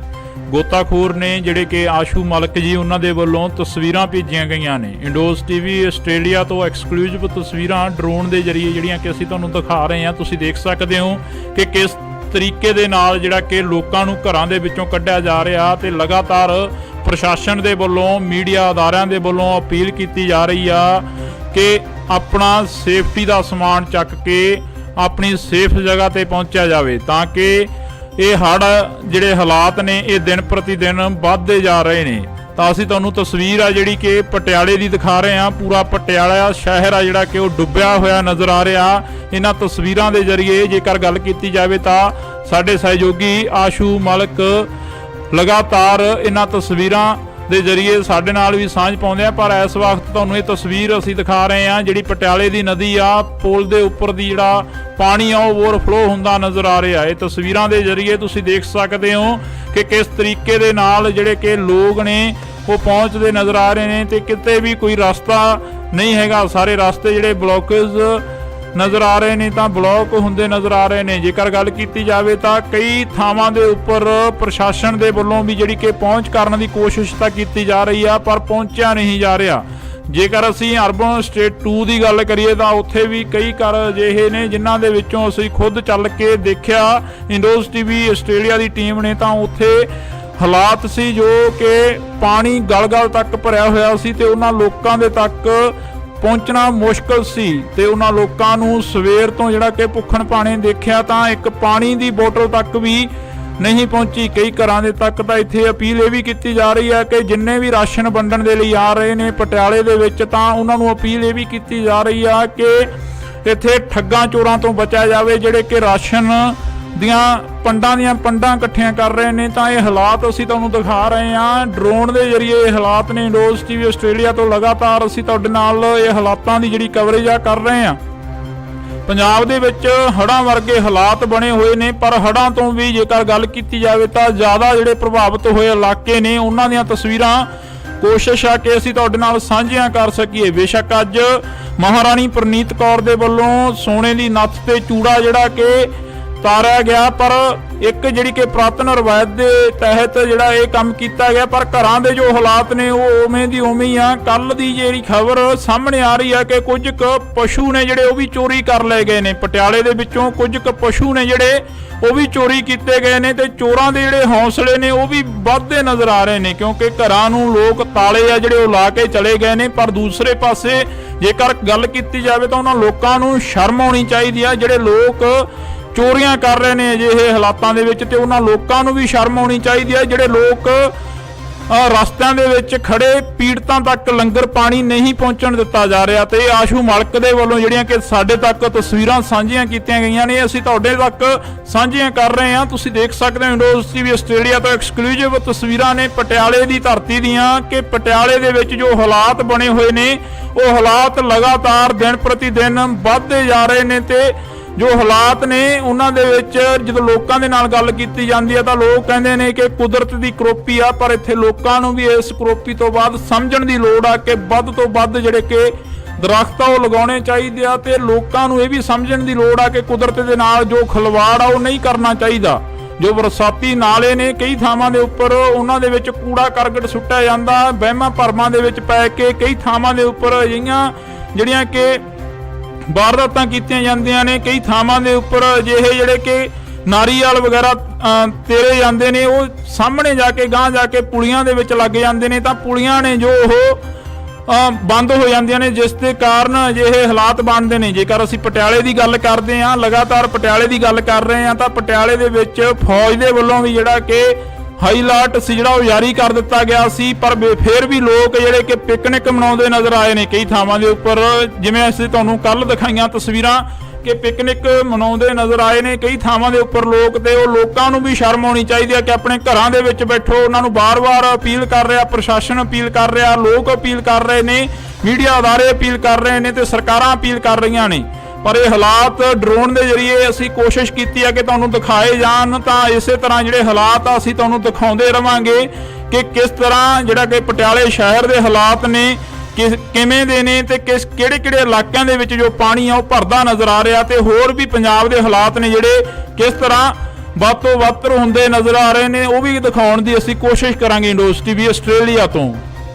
ਗੋਤਾਖੋਰ ਨੇ ਜਿਹੜੇ ਕਿ ਆਸ਼ੂ ਮਲਕ ਜੀ, ਉਹਨਾਂ ਦੇ ਵੱਲੋਂ ਤਸਵੀਰਾਂ ਭੇਜੀਆਂ ਗਈਆਂ ਨੇ। ਵਿੰਡੋਜ਼ ਟੀਵੀ ਆਸਟ੍ਰੇਲੀਆ ਤੋਂ ਐਕਸਕਲੂਸਿਵ ਤਸਵੀਰਾਂ ਡਰੋਨ ਦੇ ਜ਼ਰੀਏ ਜਿਹੜੀਆਂ ਕਿ ਅਸੀਂ ਤੁਹਾਨੂੰ ਦਿਖਾ ਰਹੇ ਹਾਂ। ਤੁਸੀਂ ਦੇਖ ਸਕਦੇ ਹੋ ਕਿ ਕਿਸ ਤਰੀਕੇ ਦੇ ਨਾਲ ਜਿਹੜਾ ਕਿ ਲੋਕਾਂ ਨੂੰ ਘਰਾਂ ਦੇ ਵਿੱਚੋਂ ਕੱਢਿਆ ਜਾ ਰਿਹਾ, ਤੇ ਲਗਾਤਾਰ ਪ੍ਰਸ਼ਾਸਨ ਦੇ ਵੱਲੋਂ ਮੀਡੀਆ ਅਦਾਰਿਆਂ ਦੇ ਵੱਲੋਂ ਅਪੀਲ ਕੀਤੀ ਜਾ ਰਹੀ ਆ ਕਿ ਆਪਣਾ ਸੇਫਟੀ ਦਾ ਸਮਾਨ ਚੱਕ ਕੇ ਆਪਣੀ ਸੇਫ ਜਗ੍ਹਾ ਤੇ ਪਹੁੰਚਿਆ ਜਾਵੇ, ਤਾਂ ਕਿ ਇਹ ਹੜ੍ਹ ਜਿਹੜੇ ਹਾਲਾਤ ਨੇ ਇਹ ਦਿਨ ਪ੍ਰਤੀ ਦਿਨ ਵੱਧਦੇ ਜਾ ਰਹੇ ਨੇ। ਤਾਂ ਅਸੀਂ ਤੁਹਾਨੂੰ ਤਸਵੀਰ ਆ ਜਿਹੜੀ ਕਿ ਪਟਿਆਲੇ ਦੀ ਦਿਖਾ ਰਹੇ ਹਾਂ। ਪੂਰਾ ਪਟਿਆਲਾ ਸ਼ਹਿਰ ਆ ਜਿਹੜਾ ਕਿ ਉਹ ਡੁੱਬਿਆ ਹੋਇਆ ਨਜ਼ਰ ਆ ਰਿਹਾ। ਇਹਨਾਂ ਤਸਵੀਰਾਂ ਦੇ ਜ਼ਰੀਏ ਜੇਕਰ ਗੱਲ ਕੀਤੀ ਜਾਵੇ ਤਾਂ ਸਾਡੇ ਸਹਿਯੋਗੀ ਆਸ਼ੂ ਮਲਕ ਲਗਾਤਾਰ ਇਹਨਾਂ ਤਸਵੀਰਾਂ ਦੇ ਜ਼ਰੀਏ ਸਾਡੇ ਨਾਲ ਵੀ ਸਾਂਝ ਪਾਉਂਦੇ ਆ। ਪਰ ਇਸ ਵਕਤ ਤੁਹਾਨੂੰ ਇਹ ਤਸਵੀਰ ਅਸੀਂ ਦਿਖਾ ਰਹੇ ਹਾਂ ਜਿਹੜੀ ਪਟਿਆਲੇ ਦੀ ਨਦੀ ਆ, ਪੁਲ ਦੇ ਉੱਪਰ ਦੀ ਜਿਹੜਾ ਪਾਣੀ ਆ ਉਹ ਓਵਰਫਲੋ ਹੁੰਦਾ ਨਜ਼ਰ ਆ ਰਿਹਾ। ਇਹ ਤਸਵੀਰਾਂ ਦੇ ਜ਼ਰੀਏ ਤੁਸੀਂ ਦੇਖ ਸਕਦੇ ਹੋ ਕਿ ਕਿਸ ਤਰੀਕੇ ਦੇ ਨਾਲ ਜਿਹੜੇ ਕਿ ਲੋਕ ਨੇ ਉਹ ਪਹੁੰਚਦੇ ਨਜ਼ਰ ਆ ਰਹੇ ਨੇ, ਤੇ ਕਿਤੇ ਵੀ ਕੋਈ ਰਸਤਾ ਨਹੀਂ ਹੈਗਾ। ਸਾਰੇ ਰਸਤੇ ਜਿਹੜੇ ਬਲੌਕੇਜ ਨਜ਼ਰ ਆ ਰਹੇ ਨੇ, ਤਾਂ ਬਲੌਕ ਹੁੰਦੇ ਨਜ਼ਰ ਆ ਰਹੇ ਨੇ। ਜੇਕਰ ਗੱਲ ਕੀਤੀ ਜਾਵੇ ਤਾਂ ਕਈ ਥਾਵਾਂ ਦੇ ਉੱਪਰ ਪ੍ਰਸ਼ਾਸਨ ਦੇ ਵੱਲੋਂ ਵੀ ਜਿਹੜੀ ਕਿ ਪਹੁੰਚ ਕਰਨ ਦੀ ਕੋਸ਼ਿਸ਼ ਤਾਂ ਕੀਤੀ ਜਾ ਰਹੀ ਆ, ਪਰ ਪਹੁੰਚਿਆ ਨਹੀਂ ਜਾ ਰਿਹਾ। ਜੇਕਰ ਅਸੀਂ ਅਰਬਨ ਸਟੇਟ 2 ਦੀ ਗੱਲ ਕਰੀਏ ਤਾਂ ਉੱਥੇ ਵੀ ਕਈ ਘਰ ਅਜਿਹੇ ਨੇ ਜਿਨ੍ਹਾਂ ਦੇ ਵਿੱਚੋਂ ਅਸੀਂ ਖੁਦ ਚੱਲ ਕੇ ਦੇਖਿਆ। ਵਿੰਡੋਜ਼ ਟੀਵੀ ਆਸਟ੍ਰੇਲੀਆ ਦੀ ਟੀਮ ਨੇ ਤਾਂ ਉੱਥੇ ਹਾਲਾਤ ਸੀ ਜੋ ਕਿ ਪਾਣੀ ਗਲ-ਗਲ ਤੱਕ ਭਰਿਆ ਹੋਇਆ ਸੀ, ਤੇ ਉਹਨਾਂ ਲੋਕਾਂ ਦੇ ਤੱਕ ਪਹੁੰਚਣਾ ਮੁਸ਼ਕਲ ਸੀ। ਤੇ ਉਹਨਾਂ ਲੋਕਾਂ ਨੂੰ ਸਵੇਰ ਤੋਂ ਜਿਹੜਾ ਕਿ ਭੁੱਖਣ ਭਾਣੇ ਦੇਖਿਆ ਤਾਂ ਇੱਕ ਪਾਣੀ ਦੀ ਬੋਤਲ ਤੱਕ ਵੀ ਨਹੀਂ ਪਹੁੰਚੀ। ਕਈ ਘਰਾਂ ਦੇ ਤੱਕ ਤਾਂ ਇੱਥੇ ਅਪੀਲ ਇਹ ਵੀ ਕੀਤੀ ਜਾ ਰਹੀ ਹੈ ਕਿ ਜਿੰਨੇ ਵੀ ਰਾਸ਼ਨ ਵੰਡਣ ਦੇ ਲਈ ਆ ਰਹੇ ਨੇ ਪਟਿਆਲੇ ਦੇ ਵਿੱਚ, ਤਾਂ ਉਹਨਾਂ ਨੂੰ ਅਪੀਲ ਇਹ ਵੀ ਕੀਤੀ ਜਾ ਰਹੀ ਆ ਕਿ ਇੱਥੇ ਠੱਗਾਂ ਚੋਰਾਂ ਤੋਂ ਬਚਿਆ ਜਾਵੇ ਜਿਹੜੇ ਕਿ ਰਾਸ਼ਨ ਦੀਆਂ ਪੰਡਾਂ ਇਕੱਠੀਆਂ ਕਰ ਰਹੇ ਨੇ। ਤਾਂ ਇਹ ਹਾਲਾਤ ਅਸੀਂ ਤੁਹਾਨੂੰ ਦਿਖਾ ਰਹੇ ਹਾਂ ਡਰੋਨ ਦੇ ਜ਼ਰੀਏ। ਇਹ ਹਾਲਾਤ ਨੇ ਵਿੰਡੋਜ਼ ਟੀਵੀ ਆਸਟ੍ਰੇਲੀਆ ਤੋਂ ਲਗਾਤਾਰ ਅਸੀਂ ਤੁਹਾਡੇ ਨਾਲ ਇਹ ਹਾਲਾਤਾਂ ਦੀ ਜਿਹੜੀ ਕਵਰੇਜ ਆ ਕਰ ਰਹੇ ਹਾਂ। ਪੰਜਾਬ ਦੇ ਵਿੱਚ ਹੜ੍ਹਾਂ ਵਰਗੇ ਹਾਲਾਤ ਬਣੇ ਹੋਏ ਨੇ, ਪਰ ਹੜ੍ਹਾਂ ਤੋਂ ਵੀ ਜੇਕਰ ਗੱਲ ਕੀਤੀ ਜਾਵੇ ਤਾਂ ਜ਼ਿਆਦਾ ਜਿਹੜੇ ਪ੍ਰਭਾਵਿਤ ਹੋਏ ਇਲਾਕੇ ਨੇ ਉਹਨਾਂ ਦੀਆਂ ਤਸਵੀਰਾਂ ਕੋਸ਼ਿਸ਼ ਆ ਕਿ ਅਸੀਂ ਤੁਹਾਡੇ ਨਾਲ ਸਾਂਝੀਆਂ ਕਰ ਸਕੀਏ। ਬੇਸ਼ੱਕ ਅੱਜ ਮਹਾਰਾਣੀ ਪ੍ਰਨੀਤ ਕੌਰ ਦੇ ਵੱਲੋਂ ਸੋਨੇ ਦੀ ਨੱਥ ਤੇ ਚੂੜਾ ਜਿਹੜਾ ਕਿ ਤਾਰਿਆ ਗਿਆ, ਪਰ ਇੱਕ ਜਿਹੜੀ ਕਿ ਪੁਰਾਤਨ ਰਵਾਇਤ ਦੇ ਤਹਿਤ ਜਿਹੜਾ ਇਹ ਕੰਮ ਕੀਤਾ ਗਿਆ, ਪਰ ਘਰਾਂ ਦੇ ਜੋ ਹਾਲਾਤ ਨੇ ਉਹ ਉਵੇਂ ਦੀ ਉਵੇਂ ਹੀ ਆ। ਕੱਲ ਦੀ ਜਿਹੜੀ ਖਬਰ ਸਾਹਮਣੇ ਆ ਰਹੀ ਆ ਕਿ ਕੁਝ ਕੁ ਪਸ਼ੂ ਨੇ ਜਿਹੜੇ ਉਹ ਵੀ ਚੋਰੀ ਕਰ ਲਏ ਗਏ ਨੇ। ਪਟਿਆਲੇ ਦੇ ਵਿੱਚੋਂ ਕੁਝ ਕੁ ਪਸ਼ੂ ਨੇ ਜਿਹੜੇ ਉਹ ਵੀ ਚੋਰੀ ਕੀਤੇ ਗਏ ਨੇ ਤੇ ਚੋਰਾਂ ਦੇ ਜਿਹੜੇ ਹੌਸਲੇ ਨੇ ਉਹ ਵੀ ਵੱਧਦੇ ਨਜ਼ਰ ਆ ਰਹੇ ਨੇ, ਕਿਉਂਕਿ ਘਰਾਂ ਨੂੰ ਲੋਕ ਤਾਲੇ ਆ ਜਿਹੜੇ ਉਹ ਲਾ ਕੇ ਚਲੇ ਗਏ ਨੇ। ਪਰ ਦੂਸਰੇ ਪਾਸੇ ਜੇਕਰ ਗੱਲ ਕੀਤੀ ਜਾਵੇ ਤਾਂ ਉਹਨਾਂ ਲੋਕਾਂ ਨੂੰ ਸ਼ਰਮ ਆਉਣੀ ਚਾਹੀਦੀ ਆ ਜਿਹੜੇ ਲੋਕ ਚੋਰੀਆਂ ਕਰ ਰਹੇ ਨੇ ਅਜਿਹੇ ਹਾਲਾਤਾਂ ਦੇ ਵਿੱਚ, ਤੇ ਉਹਨਾਂ ਲੋਕਾਂ ਨੂੰ ਵੀ ਸ਼ਰਮ ਆਉਣੀ ਚਾਹੀਦੀ ਹੈ ਜਿਹੜੇ ਲੋਕ ਰਸਤਿਆਂ ਦੇ ਵਿੱਚ ਖੜੇ ਪੀੜਤਾਂ ਤੱਕ ਲੰਗਰ ਪਾਣੀ ਨਹੀਂ ਪਹੁੰਚਣ ਦਿੱਤਾ ਜਾ ਰਿਹਾ। ਤੇ ਆਸ਼ੂ ਮਲਕ ਦੇ ਵੱਲੋਂ ਜਿਹੜੀਆਂ ਕਿ ਸਾਡੇ ਤੱਕ ਤਸਵੀਰਾਂ ਸਾਂਝੀਆਂ ਕੀਤੀਆਂ ਗਈਆਂ ਨੇ, ਅਸੀਂ ਤੁਹਾਡੇ ਤੱਕ ਸਾਂਝੀਆਂ ਕਰ ਰਹੇ ਹਾਂ। ਤੁਸੀਂ ਦੇਖ ਸਕਦੇ ਹੋ ਇੰਡੋਜ਼ ਟੀਵੀ ਆਸਟ੍ਰੇਲੀਆ ਤੋਂ ਐਕਸਕਲੂਸਿਵ ਤਸਵੀਰਾਂ ਨੇ ਪਟਿਆਲੇ ਦੀ ਧਰਤੀ ਦੀਆਂ ਕਿ ਪਟਿਆਲੇ ਦੇ ਵਿੱਚ ਜੋ ਹਾਲਾਤ ਬਣੇ ਹੋਏ ਨੇ ਉਹ ਹਾਲਾਤ ਲਗਾਤਾਰ ਦਿਨ ਪ੍ਰਤੀ ਦਿਨ ਵੱਧਦੇ ਜਾ ਰਹੇ ਨੇ। ਤੇ ਜੋ ਹਾਲਾਤ ਨੇ ਉਹਨਾਂ ਦੇ ਵਿੱਚ ਜਦੋਂ ਲੋਕਾਂ ਦੇ ਨਾਲ ਗੱਲ ਕੀਤੀ ਜਾਂਦੀ ਹੈ ਤਾਂ ਲੋਕ ਕਹਿੰਦੇ ਨੇ ਕਿ ਕੁਦਰਤ ਦੀ ਕਰੋਪੀ ਆ, ਪਰ ਇੱਥੇ ਲੋਕਾਂ ਨੂੰ ਵੀ ਇਸ ਕਰੋਪੀ ਤੋਂ ਬਾਅਦ ਸਮਝਣ ਦੀ ਲੋੜ ਆ ਕਿ ਵੱਧ ਤੋਂ ਵੱਧ ਜਿਹੜੇ ਕਿ ਦਰਖਤ ਆ ਉਹ ਲਗਾਉਣੇ ਚਾਹੀਦੇ ਆ, ਤੇ ਲੋਕਾਂ ਨੂੰ ਇਹ ਵੀ ਸਮਝਣ ਦੀ ਲੋੜ ਆ ਕਿ ਕੁਦਰਤ ਦੇ ਨਾਲ ਜੋ ਖਿਲਵਾੜ ਆ ਉਹ ਨਹੀਂ ਕਰਨਾ ਚਾਹੀਦਾ। ਜੋ ਬਰਸਾਤੀ ਨਾਲੇ ਨੇ ਕਈ ਥਾਵਾਂ ਦੇ ਉੱਪਰ ਉਹਨਾਂ ਦੇ ਵਿੱਚ ਕੂੜਾ ਕਰਕਟ ਸੁੱਟਿਆ ਜਾਂਦਾ, ਵਹਿਮਾਂ ਭਰਮਾਂ ਦੇ ਵਿੱਚ ਪੈ ਕੇ ਕਈ ਥਾਵਾਂ ਦੇ ਉੱਪਰ ਅਜਿਹੀਆਂ ਜਿਹੜੀਆਂ ਕਿ ਵਾਰਦਾਤਾਂ ਕੀਤੀਆਂ ਜਾਂਦੀਆਂ ਨੇ। ਕਈ ਥਾਵਾਂ ਦੇ ਉੱਪਰ ਅਜਿਹੇ ਜਿਹੜੇ ਕਿ ਨਾਰੀਅਲ ਵਗੈਰਾ ਤੇਰੇ ਜਾਂਦੇ ਨੇ, ਉਹ ਸਾਹਮਣੇ ਜਾ ਕੇ ਗਾਂਹ ਜਾ ਕੇ ਪੁਲੀਆਂ ਦੇ ਵਿੱਚ ਲੱਗ ਜਾਂਦੇ ਨੇ, ਤਾਂ ਪੁਲੀਆਂ ਨੇ ਜੋ ਉਹ ਬੰਦ ਹੋ ਜਾਂਦੀਆਂ ਨੇ, ਜਿਸ ਦੇ ਕਾਰਨ ਅਜਿਹੇ ਹਾਲਾਤ ਬਣਦੇ ਨੇ। ਜੇਕਰ ਅਸੀਂ ਪਟਿਆਲੇ ਦੀ ਗੱਲ ਕਰਦੇ ਹਾਂ, ਲਗਾਤਾਰ ਪਟਿਆਲੇ ਦੀ ਗੱਲ ਕਰ ਰਹੇ ਹਾਂ, ਤਾਂ ਪਟਿਆਲੇ ਦੇ ਵਿੱਚ ਫੌਜ ਦੇ ਵੱਲੋਂ ਵੀ ਜਿਹੜਾ ਕਿ ਹਾਈ ਅਲਰਟ ਸੀ ਜਿਹੜਾ ਉਹ ਜਾਰੀ ਕਰ ਦਿੱਤਾ ਗਿਆ ਸੀ, ਪਰ ਫਿਰ ਵੀ ਲੋਕ ਜਿਹੜੇ ਕਿ ਪਿਕਨਿਕ ਮਨਾਉਂਦੇ ਨਜ਼ਰ ਆਏ ਨੇ ਕਈ ਥਾਵਾਂ ਦੇ ਉੱਪਰ। ਜਿਵੇਂ ਅਸੀਂ ਤੁਹਾਨੂੰ ਕੱਲ ਦਿਖਾਈਆਂ ਤਸਵੀਰਾਂ ਕਿ ਪਿਕਨਿਕ ਮਨਾਉਂਦੇ ਨਜ਼ਰ ਆਏ ਨੇ ਕਈ ਥਾਵਾਂ ਦੇ ਉੱਪਰ ਲੋਕ, ਤੇ ਉਹ ਲੋਕਾਂ ਨੂੰ ਵੀ ਸ਼ਰਮ ਆਉਣੀ ਚਾਹੀਦੀ ਹੈ ਕਿ ਆਪਣੇ ਘਰਾਂ ਦੇ ਵਿੱਚ ਬੈਠੋ। ਉਹਨਾਂ ਨੂੰ ਬਾਰ-ਬਾਰ ਅਪੀਲ ਕਰ ਰਿਹਾ, ਪ੍ਰਸ਼ਾਸਨ ਅਪੀਲ ਕਰ ਰਿਹਾ, ਲੋਕ ਅਪੀਲ ਕਰ ਰਹੇ ਨੇ, ਮੀਡੀਆ ਅਦਾਰੇ ਅਪੀਲ ਕਰ ਰਹੇ ਨੇ ਤੇ ਸਰਕਾਰਾਂ ਅਪੀਲ ਕਰ ਰਹੀਆਂ ਨੇ। ਪਰ ਇਹ ਹਾਲਾਤ ਡਰੋਨ ਦੇ ਜ਼ਰੀਏ ਅਸੀਂ ਕੋਸ਼ਿਸ਼ ਕੀਤੀ ਹੈ ਕਿ ਤੁਹਾਨੂੰ ਦਿਖਾਏ ਜਾਣ, ਤਾਂ ਇਸੇ ਤਰ੍ਹਾਂ ਜਿਹੜੇ ਹਾਲਾਤ ਆ ਅਸੀਂ ਤੁਹਾਨੂੰ ਦਿਖਾਉਂਦੇ ਰਵਾਂਗੇ ਕਿ ਕਿਸ ਤਰ੍ਹਾਂ ਜਿਹੜਾ ਕਿ ਪਟਿਆਲੇ ਸ਼ਹਿਰ ਦੇ ਹਾਲਾਤ ਨੇ ਕਿਵੇਂ ਦੇ ਨੇ, ਤੇ ਕਿਹੜੇ ਇਲਾਕਿਆਂ ਦੇ ਵਿੱਚ ਜੋ ਪਾਣੀ ਆ ਉਹ ਭਰਦਾ ਨਜ਼ਰ ਆ ਰਿਹਾ, ਤੇ ਹੋਰ ਵੀ ਪੰਜਾਬ ਦੇ ਹਾਲਾਤ ਨੇ ਜਿਹੜੇ ਕਿਸ ਤਰ੍ਹਾਂ ਵੱਧ ਤੋਂ ਵੱਧ ਹੁੰਦੇ ਨਜ਼ਰ ਆ ਰਹੇ ਨੇ, ਉਹ ਵੀ ਦਿਖਾਉਣ ਦੀ ਅਸੀਂ ਕੋਸ਼ਿਸ਼ ਕਰਾਂਗੇ। ਇੰਡੋਜ਼ ਟੀਵੀ ਆਸਟ੍ਰੇਲੀਆ ਤੋਂ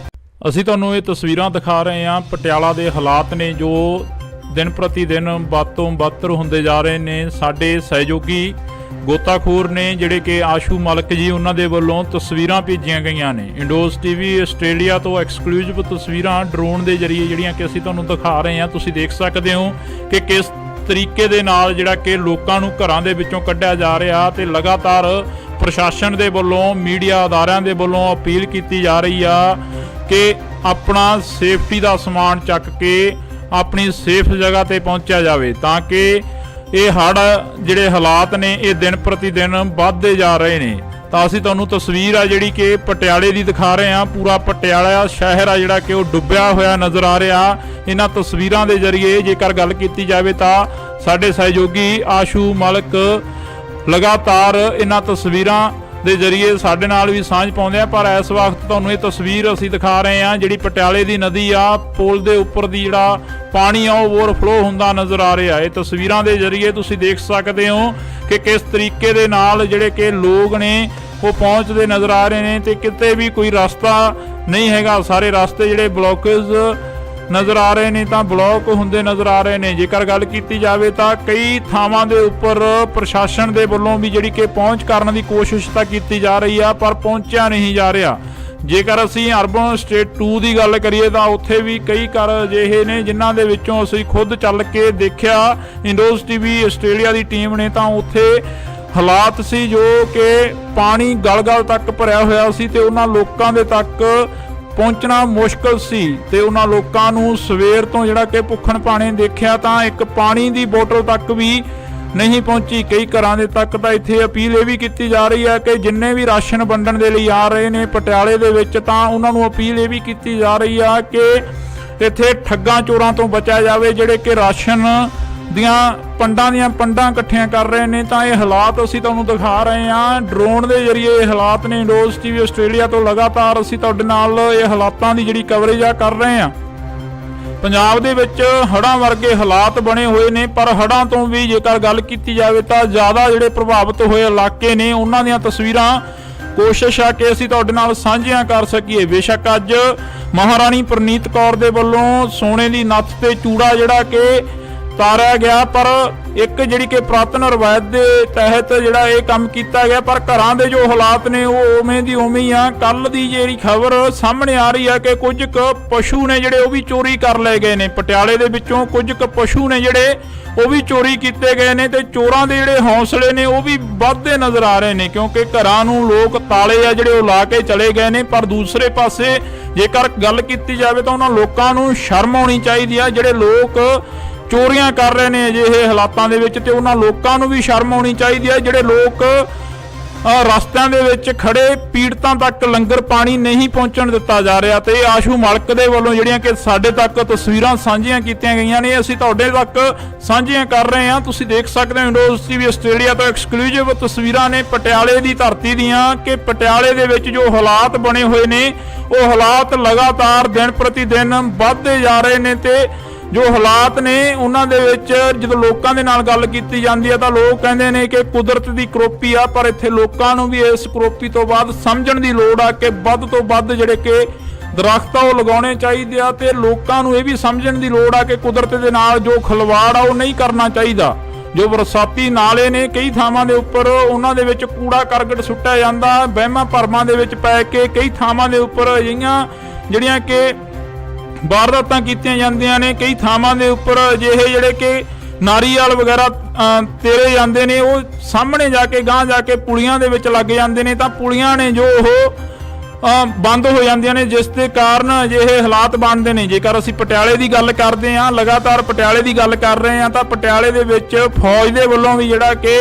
ਅਸੀਂ ਤੁਹਾਨੂੰ ਇਹ ਤਸਵੀਰਾਂ ਦਿਖਾ ਰਹੇ ਹਾਂ। ਪਟਿਆਲਾ ਦੇ ਹਾਲਾਤ ਨੇ ਜੋ ਦਿਨ ਪ੍ਰਤੀ ਦਿਨ ਵੱਧ ਤੋਂ ਵੱਧ ਹੁੰਦੇ ਜਾ ਰਹੇ ਨੇ। ਸਾਡੇ ਸਹਿਯੋਗੀ ਗੋਤਾਖੋਰ ਨੇ ਜਿਹੜੇ ਕਿ ਆਸ਼ੂ ਮਲਕ ਜੀ, ਉਹਨਾਂ ਦੇ ਵੱਲੋਂ ਤਸਵੀਰਾਂ ਭੇਜੀਆਂ ਗਈਆਂ ਨੇ। ਇੰਡੋਜ਼ ਟੀਵੀ ਆਸਟ੍ਰੇਲੀਆ ਤੋਂ ਐਕਸਕਲੂਸਿਵ ਤਸਵੀਰਾਂ ਡਰੋਨ ਦੇ ਜ਼ਰੀਏ ਜਿਹੜੀਆਂ ਕਿ ਅਸੀਂ ਤੁਹਾਨੂੰ ਦਿਖਾ ਰਹੇ ਹਾਂ। ਤੁਸੀਂ ਦੇਖ ਸਕਦੇ ਹੋ ਕਿ ਕਿਸ ਤਰੀਕੇ ਦੇ ਨਾਲ ਜਿਹੜਾ ਕਿ ਲੋਕਾਂ ਨੂੰ ਘਰਾਂ ਦੇ ਵਿੱਚੋਂ ਕੱਢਿਆ ਜਾ ਰਿਹਾ, ਤੇ ਲਗਾਤਾਰ ਪ੍ਰਸ਼ਾਸਨ ਦੇ ਵੱਲੋਂ ਮੀਡੀਆ ਅਦਾਰਿਆਂ ਦੇ ਵੱਲੋਂ ਅਪੀਲ ਕੀਤੀ ਜਾ ਰਹੀ ਆ ਕਿ ਆਪਣਾ ਸੇਫਟੀ ਦਾ ਸਮਾਨ ਚੱਕ ਕੇ ਆਪਣੀ ਸੇਫ ਜਗ੍ਹਾ ਤੇ ਪਹੁੰਚਿਆ ਜਾਵੇ, ਤਾਂ ਕਿ ਇਹ ਹੜ੍ਹ ਜਿਹੜੇ ਹਾਲਾਤ ਨੇ ਇਹ ਦਿਨ ਪ੍ਰਤੀ ਦਿਨ ਵੱਧਦੇ ਜਾ ਰਹੇ ਨੇ। ਤਾਂ ਅਸੀਂ ਤੁਹਾਨੂੰ ਤਸਵੀਰ ਆ ਜਿਹੜੀ ਕਿ ਪਟਿਆਲੇ ਦੀ ਦਿਖਾ ਰਹੇ ਹਾਂ। ਪੂਰਾ ਪਟਿਆਲਾ ਸ਼ਹਿਰ ਆ ਜਿਹੜਾ ਕਿ ਉਹ ਡੁੱਬਿਆ ਹੋਇਆ ਨਜ਼ਰ ਆ ਰਿਹਾ। ਇਹਨਾਂ ਤਸਵੀਰਾਂ ਦੇ ਜ਼ਰੀਏ ਜੇਕਰ ਗੱਲ ਕੀਤੀ ਜਾਵੇ ਤਾਂ ਸਾਡੇ ਸਹਿਯੋਗੀ ਆਸ਼ੂ ਮਲਕ ਲਗਾਤਾਰ ਇਹਨਾਂ ਤਸਵੀਰਾਂ ਦੇ ਜ਼ਰੀਏ ਸਾਡੇ ਨਾਲ ਵੀ ਸਾਂਝ ਪਾਉਂਦੇ ਆ। ਪਰ ਇਸ ਵਕਤ ਤੁਹਾਨੂੰ ਇਹ ਤਸਵੀਰ ਅਸੀਂ ਦਿਖਾ ਰਹੇ ਹਾਂ ਜਿਹੜੀ ਪਟਿਆਲੇ ਦੀ ਨਦੀ ਆ, ਪੁਲ ਦੇ ਉੱਪਰ ਦੀ ਜਿਹੜਾ ਪਾਣੀ ਆ ਉਹ ਓਵਰਫਲੋ ਹੁੰਦਾ ਨਜ਼ਰ ਆ ਰਿਹਾ। ਇਹ ਤਸਵੀਰਾਂ ਦੇ ਜ਼ਰੀਏ ਤੁਸੀਂ ਦੇਖ ਸਕਦੇ ਹੋ ਕਿ ਕਿਸ ਤਰੀਕੇ ਦੇ ਨਾਲ ਜਿਹੜੇ ਕਿ ਲੋਕ ਨੇ ਉਹ ਪਹੁੰਚਦੇ ਨਜ਼ਰ ਆ ਰਹੇ ਨੇ, ਤੇ ਕਿਤੇ ਵੀ ਕੋਈ ਰਸਤਾ ਨਹੀਂ ਹੈਗਾ। ਸਾਰੇ ਰਸਤੇ ਜਿਹੜੇ ਬਲੌਕੇਜ ਨਜ਼ਰ ਆ ਰਹੇ ਨੇ, ਤਾਂ ਬਲੌਕ ਹੁੰਦੇ ਨਜ਼ਰ ਆ ਰਹੇ ਨੇ। ਜੇਕਰ ਗੱਲ ਕੀਤੀ ਜਾਵੇ ਤਾਂ ਕਈ ਥਾਵਾਂ ਦੇ ਉੱਪਰ ਪ੍ਰਸ਼ਾਸਨ ਦੇ ਵੱਲੋਂ ਵੀ ਜਿਹੜੀ ਕਿ ਪਹੁੰਚ ਕਰਨ ਦੀ ਕੋਸ਼ਿਸ਼ ਤਾਂ ਕੀਤੀ ਜਾ ਰਹੀ ਆ, ਪਰ ਪਹੁੰਚਿਆ ਨਹੀਂ ਜਾ ਰਿਹਾ। ਜੇਕਰ ਅਸੀਂ ਅਰਬਨ ਸਟੇਟ 2 ਦੀ ਗੱਲ ਕਰੀਏ ਤਾਂ ਉੱਥੇ ਵੀ ਕਈ ਘਰ ਅਜਿਹੇ ਨੇ ਜਿਨ੍ਹਾਂ ਦੇ ਵਿੱਚੋਂ ਅਸੀਂ ਖੁਦ ਚੱਲ ਕੇ ਦੇਖਿਆ, ਇੰਡੋਜ਼ ਟੀਵੀ ਆਸਟ੍ਰੇਲੀਆ ਦੀ ਟੀਮ ਨੇ, ਤਾਂ ਉੱਥੇ ਹਾਲਾਤ ਸੀ ਜੋ ਕਿ ਪਾਣੀ ਗਲ-ਗਲ ਤੱਕ ਭਰਿਆ ਹੋਇਆ ਸੀ, ਤੇ ਉਹਨਾਂ ਲੋਕਾਂ ਦੇ ਤੱਕ ਪਹੁੰਚਣਾ ਮੁਸ਼ਕਲ ਸੀ। ਤੇ ਉਹਨਾਂ ਲੋਕਾਂ ਨੂੰ ਸਵੇਰ ਤੋਂ ਜਿਹੜਾ ਕਿ ਭੁੱਖਣ ਭਾਣੇ ਦੇਖਿਆ ਤਾਂ ਇੱਕ ਪਾਣੀ ਦੀ ਬੋਤਲ ਤੱਕ ਵੀ ਨਹੀਂ ਪਹੁੰਚੀ। ਕਈ ਘਰਾਂ ਦੇ ਤੱਕ ਤਾਂ ਇੱਥੇ ਅਪੀਲ ਇਹ ਵੀ ਕੀਤੀ ਜਾ ਰਹੀ ਹੈ ਕਿ ਜਿੰਨੇ ਵੀ ਰਾਸ਼ਨ ਵੰਡਣ ਦੇ ਲਈ ਆ ਰਹੇ ਨੇ ਪਟਿਆਲੇ ਦੇ ਵਿੱਚ, ਤਾਂ ਉਹਨਾਂ ਨੂੰ ਅਪੀਲ ਇਹ ਵੀ ਕੀਤੀ ਜਾ ਰਹੀ ਆ ਕਿ ਇੱਥੇ ਠੱਗਾਂ ਚੋਰਾਂ ਤੋਂ ਬਚਿਆ ਜਾਵੇ ਜਿਹੜੇ ਕਿ ਰਾਸ਼ਨ ਦੀਆਂ ਪੰਡਾਂ ਇਕੱਠੀਆਂ ਕਰ ਰਹੇ ਨੇ। ਤਾਂ ਇਹ ਹਾਲਾਤ ਅਸੀਂ ਤੁਹਾਨੂੰ ਦਿਖਾ ਰਹੇ ਹਾਂ ਡਰੋਨ ਦੇ ਜ਼ਰੀਏ। ਇਹ ਹਾਲਾਤ ਨੇ ਇੰਡੋਜ਼ ਟੀਵੀ ਆਸਟ੍ਰੇਲੀਆ ਤੋਂ ਲਗਾਤਾਰ ਅਸੀਂ ਤੁਹਾਡੇ ਨਾਲ ਇਹ ਹਾਲਾਤਾਂ ਦੀ ਜਿਹੜੀ ਕਵਰੇਜ ਆ ਕਰ ਰਹੇ ਹਾਂ। ਪੰਜਾਬ ਦੇ ਵਿੱਚ ਹੜ੍ਹਾਂ ਵਰਗੇ ਹਾਲਾਤ ਬਣੇ ਹੋਏ ਨੇ, ਪਰ ਹੜ੍ਹਾਂ ਤੋਂ ਵੀ ਜੇਕਰ ਗੱਲ ਕੀਤੀ ਜਾਵੇ ਤਾਂ ਜ਼ਿਆਦਾ ਜਿਹੜੇ ਪ੍ਰਭਾਵਿਤ ਹੋਏ ਇਲਾਕੇ ਨੇ ਉਹਨਾਂ ਦੀਆਂ ਤਸਵੀਰਾਂ ਕੋਸ਼ਿਸ਼ ਆ ਕਿ ਅਸੀਂ ਤੁਹਾਡੇ ਨਾਲ ਸਾਂਝੀਆਂ ਕਰ ਸਕੀਏ। ਬੇਸ਼ੱਕ ਅੱਜ ਮਹਾਰਾਣੀ ਪ੍ਰਨੀਤ ਕੌਰ ਦੇ ਵੱਲੋਂ ਸੋਨੇ ਦੀ ਨੱਥ ਤੇ ਚੂੜਾ ਜਿਹੜਾ ਕਿ ਤਾਰਿਆ ਗਿਆ, ਪਰ ਇੱਕ ਜਿਹੜੀ ਕਿ ਪੁਰਾਤਨ ਰਵਾਇਤ ਦੇ ਤਹਿਤ ਜਿਹੜਾ ਇਹ ਕੰਮ ਕੀਤਾ ਗਿਆ, ਪਰ ਘਰਾਂ ਦੇ ਜੋ ਹਾਲਾਤ ਨੇ ਉਹ ਉਵੇਂ ਦੀ ਉਵੇਂ ਹੀ ਆ। ਕੱਲ ਦੀ ਜਿਹੜੀ ਖਬਰ ਸਾਹਮਣੇ ਆ ਰਹੀ ਆ ਕਿ ਕੁਝ ਕੁ ਪਸ਼ੂ ਨੇ ਜਿਹੜੇ ਉਹ ਵੀ ਚੋਰੀ ਕਰ ਲਏ ਗਏ ਨੇ। ਪਟਿਆਲੇ ਦੇ ਵਿੱਚੋਂ ਕੁਝ ਕੁ ਪਸ਼ੂ ਨੇ ਜਿਹੜੇ ਉਹ ਵੀ ਚੋਰੀ ਕੀਤੇ ਗਏ ਨੇ, ਤੇ ਚੋਰਾਂ ਦੇ ਜਿਹੜੇ ਹੌਸਲੇ ਨੇ ਉਹ ਵੀ ਵੱਧਦੇ ਨਜ਼ਰ ਆ ਰਹੇ ਨੇ, ਕਿਉਂਕਿ ਘਰਾਂ ਨੂੰ ਲੋਕ ਤਾਲੇ ਆ ਜਿਹੜੇ ਉਹ ਲਾ ਕੇ ਚਲੇ ਗਏ ਨੇ। ਪਰ ਦੂਸਰੇ ਪਾਸੇ ਜੇਕਰ ਗੱਲ ਕੀਤੀ ਜਾਵੇ ਤਾਂ ਉਹਨਾਂ ਲੋਕਾਂ ਨੂੰ ਸ਼ਰਮ ਆਉਣੀ ਚਾਹੀਦੀ ਆ ਜਿਹੜੇ ਲੋਕ ਚੋਰੀਆਂ ਕਰ ਰਹੇ ਨੇ ਅਜਿਹੇ ਹਾਲਾਤਾਂ ਦੇ ਵਿੱਚ, ਤੇ ਉਹਨਾਂ ਲੋਕਾਂ ਨੂੰ ਵੀ ਸ਼ਰਮ ਆਉਣੀ ਚਾਹੀਦੀ ਹੈ ਜਿਹੜੇ ਲੋਕ ਰਸਤਿਆਂ ਦੇ ਵਿੱਚ ਖੜੇ ਪੀੜਤਾਂ ਤੱਕ ਲੰਗਰ ਪਾਣੀ ਨਹੀਂ ਪਹੁੰਚਣ ਦਿੱਤਾ ਜਾ ਰਿਹਾ। ਤੇ ਆਸ਼ੂ ਮਲਕ ਦੇ ਵੱਲੋਂ ਜਿਹੜੀਆਂ ਕਿ ਸਾਡੇ ਤੱਕ ਤਸਵੀਰਾਂ ਸਾਂਝੀਆਂ ਕੀਤੀਆਂ ਗਈਆਂ ਨੇ, ਅਸੀਂ ਤੁਹਾਡੇ ਤੱਕ ਸਾਂਝੀਆਂ ਕਰ ਰਹੇ ਹਾਂ। ਤੁਸੀਂ ਦੇਖ ਸਕਦੇ ਹੋ ਇੰਡੋਜ਼ ਟੀਵੀ ਆਸਟ੍ਰੇਲੀਆ ਤੋਂ ਐਕਸਕਲੂਸਿਵ ਤਸਵੀਰਾਂ ਨੇ ਪਟਿਆਲੇ ਦੀ ਧਰਤੀ ਦੀਆਂ, ਕਿ ਪਟਿਆਲੇ ਦੇ ਵਿੱਚ ਜੋ ਹਾਲਾਤ ਬਣੇ ਹੋਏ ਨੇ ਉਹ ਹਾਲਾਤ ਲਗਾਤਾਰ ਦਿਨ ਪ੍ਰਤੀ ਦਿਨ ਵੱਧਦੇ ਜਾ ਰਹੇ ਨੇ। ਤੇ ਜੋ ਹਾਲਾਤ ਨੇ ਉਹਨਾਂ ਦੇ ਵਿੱਚ ਜਦੋਂ ਲੋਕਾਂ ਦੇ ਨਾਲ ਗੱਲ ਕੀਤੀ ਜਾਂਦੀ ਹੈ ਤਾਂ ਲੋਕ ਕਹਿੰਦੇ ਨੇ ਕਿ ਕੁਦਰਤ ਦੀ ਕਰੋਪੀ ਆ, ਪਰ ਇੱਥੇ ਲੋਕਾਂ ਨੂੰ ਵੀ ਇਸ ਕਰੋਪੀ ਤੋਂ ਬਾਅਦ ਸਮਝਣ ਦੀ ਲੋੜ ਆ ਕਿ ਵੱਧ ਤੋਂ ਵੱਧ ਜਿਹੜੇ ਕਿ ਦਰਖਤ ਆ ਉਹ ਲਗਾਉਣੇ ਚਾਹੀਦੇ ਆ, ਤੇ ਲੋਕਾਂ ਨੂੰ ਇਹ ਵੀ ਸਮਝਣ ਦੀ ਲੋੜ ਆ ਕਿ ਕੁਦਰਤ ਦੇ ਨਾਲ ਜੋ ਖਿਲਵਾੜ ਆ ਉਹ ਨਹੀਂ ਕਰਨਾ ਚਾਹੀਦਾ। ਜੋ ਬਰਸਾਤੀ ਨਾਲੇ ਨੇ ਕਈ ਥਾਵਾਂ ਦੇ ਉੱਪਰ ਉਹਨਾਂ ਦੇ ਵਿੱਚ ਕੂੜਾ ਕਰਕਟ ਸੁੱਟਿਆ ਜਾਂਦਾ, ਵਹਿਮਾਂ ਭਰਮਾਂ ਦੇ ਵਿੱਚ ਪੈ ਕੇ ਕਈ ਥਾਵਾਂ ਦੇ ਉੱਪਰ ਅਜਿਹੀਆਂ ਜਿਹੜੀਆਂ ਕਿ ਵਾਰਦਾਤਾਂ ਕੀਤੀਆਂ ਜਾਂਦੀਆਂ ਨੇ। ਕਈ ਥਾਵਾਂ ਦੇ ਉੱਪਰ ਅਜਿਹੇ ਜਿਹੜੇ ਕਿ ਨਾਰੀਅਲ ਵਗੈਰਾ ਤੇਰੇ ਜਾਂਦੇ ਨੇ, ਉਹ ਸਾਹਮਣੇ ਜਾ ਕੇ ਗਾਂਹ ਜਾ ਕੇ ਪੁਲੀਆਂ ਦੇ ਵਿੱਚ ਲੱਗ ਜਾਂਦੇ ਨੇ, ਤਾਂ ਪੁਲੀਆਂ ਨੇ ਜੋ ਉਹ ਬੰਦ ਹੋ ਜਾਂਦੀਆਂ ਨੇ, ਜਿਸ ਦੇ ਕਾਰਨ ਅਜਿਹੇ ਹਾਲਾਤ ਬਣਦੇ ਨੇ। ਜੇਕਰ ਅਸੀਂ ਪਟਿਆਲੇ ਦੀ ਗੱਲ ਕਰਦੇ ਹਾਂ, ਲਗਾਤਾਰ ਪਟਿਆਲੇ ਦੀ ਗੱਲ ਕਰ ਰਹੇ ਹਾਂ, ਤਾਂ ਪਟਿਆਲੇ ਦੇ ਵਿੱਚ ਫੌਜ ਦੇ ਵੱਲੋਂ ਵੀ ਜਿਹੜਾ ਕਿ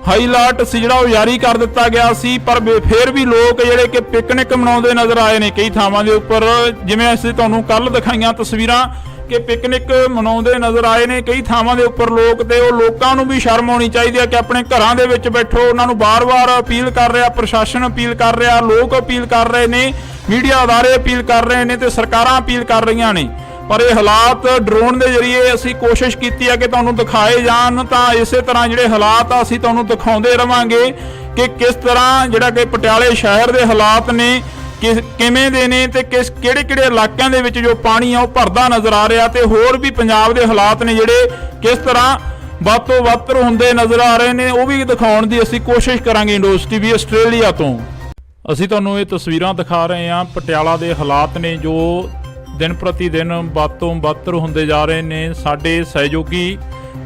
ਹਾਈ ਅਲਰਟ ਸੀ ਜਿਹੜਾ ਉਹ ਜਾਰੀ ਕਰ ਦਿੱਤਾ ਗਿਆ ਸੀ, ਪਰ ਫਿਰ ਵੀ ਲੋਕ ਜਿਹੜੇ ਕਿ ਪਿਕਨਿਕ ਮਨਾਉਂਦੇ ਨਜ਼ਰ ਆਏ ਨੇ ਕਈ ਥਾਵਾਂ ਦੇ ਉੱਪਰ। ਜਿਵੇਂ ਅਸੀਂ ਤੁਹਾਨੂੰ ਕੱਲ ਦਿਖਾਈਆਂ ਤਸਵੀਰਾਂ ਕਿ ਪਿਕਨਿਕ ਮਨਾਉਂਦੇ ਨਜ਼ਰ ਆਏ ਨੇ ਕਈ ਥਾਵਾਂ ਦੇ ਉੱਪਰ ਲੋਕ, ਤੇ ਉਹ ਲੋਕਾਂ ਨੂੰ ਵੀ ਸ਼ਰਮ ਆਉਣੀ ਚਾਹੀਦੀ ਹੈ ਕਿ ਆਪਣੇ ਘਰਾਂ ਦੇ ਵਿੱਚ ਬੈਠੋ। ਉਹਨਾਂ ਨੂੰ ਬਾਰ-ਬਾਰ ਅਪੀਲ ਕਰ ਰਿਹਾ, ਪ੍ਰਸ਼ਾਸਨ ਅਪੀਲ ਕਰ ਰਿਹਾ, ਲੋਕ ਅਪੀਲ ਕਰ ਰਹੇ ਨੇ, ਮੀਡੀਆ ਅਦਾਰੇ ਅਪੀਲ ਕਰ ਰਹੇ ਨੇ, ਤੇ ਸਰਕਾਰਾਂ ਅਪੀਲ ਕਰ ਰਹੀਆਂ ਨੇ। ਪਰ ਇਹ ਹਾਲਾਤ ਡਰੋਨ ਦੇ ਜ਼ਰੀਏ ਅਸੀਂ ਕੋਸ਼ਿਸ਼ ਕੀਤੀ ਹੈ ਕਿ ਤੁਹਾਨੂੰ ਦਿਖਾਏ ਜਾਣ, ਤਾਂ ਇਸੇ ਤਰ੍ਹਾਂ ਜਿਹੜੇ ਹਾਲਾਤ ਆ ਅਸੀਂ ਤੁਹਾਨੂੰ ਦਿਖਾਉਂਦੇ ਰਵਾਂਗੇ ਕਿ ਕਿਸ ਤਰ੍ਹਾਂ ਜਿਹੜਾ ਕਿ ਪਟਿਆਲੇ ਸ਼ਹਿਰ ਦੇ ਹਾਲਾਤ ਨੇ ਕਿਵੇਂ ਦੇ ਨੇ, ਤੇ ਕਿਹੜੇ ਇਲਾਕਿਆਂ ਦੇ ਵਿੱਚ ਜੋ ਪਾਣੀ ਆ ਉਹ ਭਰਦਾ ਨਜ਼ਰ ਆ ਰਿਹਾ, ਤੇ ਹੋਰ ਵੀ ਪੰਜਾਬ ਦੇ ਹਾਲਾਤ ਨੇ ਜਿਹੜੇ ਕਿਸ ਤਰ੍ਹਾਂ ਵੱਧ ਤੋਂ ਵੱਧ ਹੁੰਦੇ ਨਜ਼ਰ ਆ ਰਹੇ ਨੇ, ਉਹ ਵੀ ਦਿਖਾਉਣ ਦੀ ਅਸੀਂ ਕੋਸ਼ਿਸ਼ ਕਰਾਂਗੇ ਇੰਡੋਜ਼ ਟੀਵੀ ਆਸਟ੍ਰੇਲੀਆ ਤੋਂ। ਅਸੀਂ ਤੁਹਾਨੂੰ ਇਹ ਤਸਵੀਰਾਂ ਦਿਖਾ ਰਹੇ ਹਾਂ ਪਟਿਆਲਾ ਦੇ ਹਾਲਾਤ ਨੇ ਜੋ ਦਿਨ ਪ੍ਰਤੀ ਦਿਨ ਵੱਧ ਤੋਂ ਵੱਧ ਹੁੰਦੇ ਜਾ ਰਹੇ ਨੇ। ਸਾਡੇ ਸਹਿਯੋਗੀ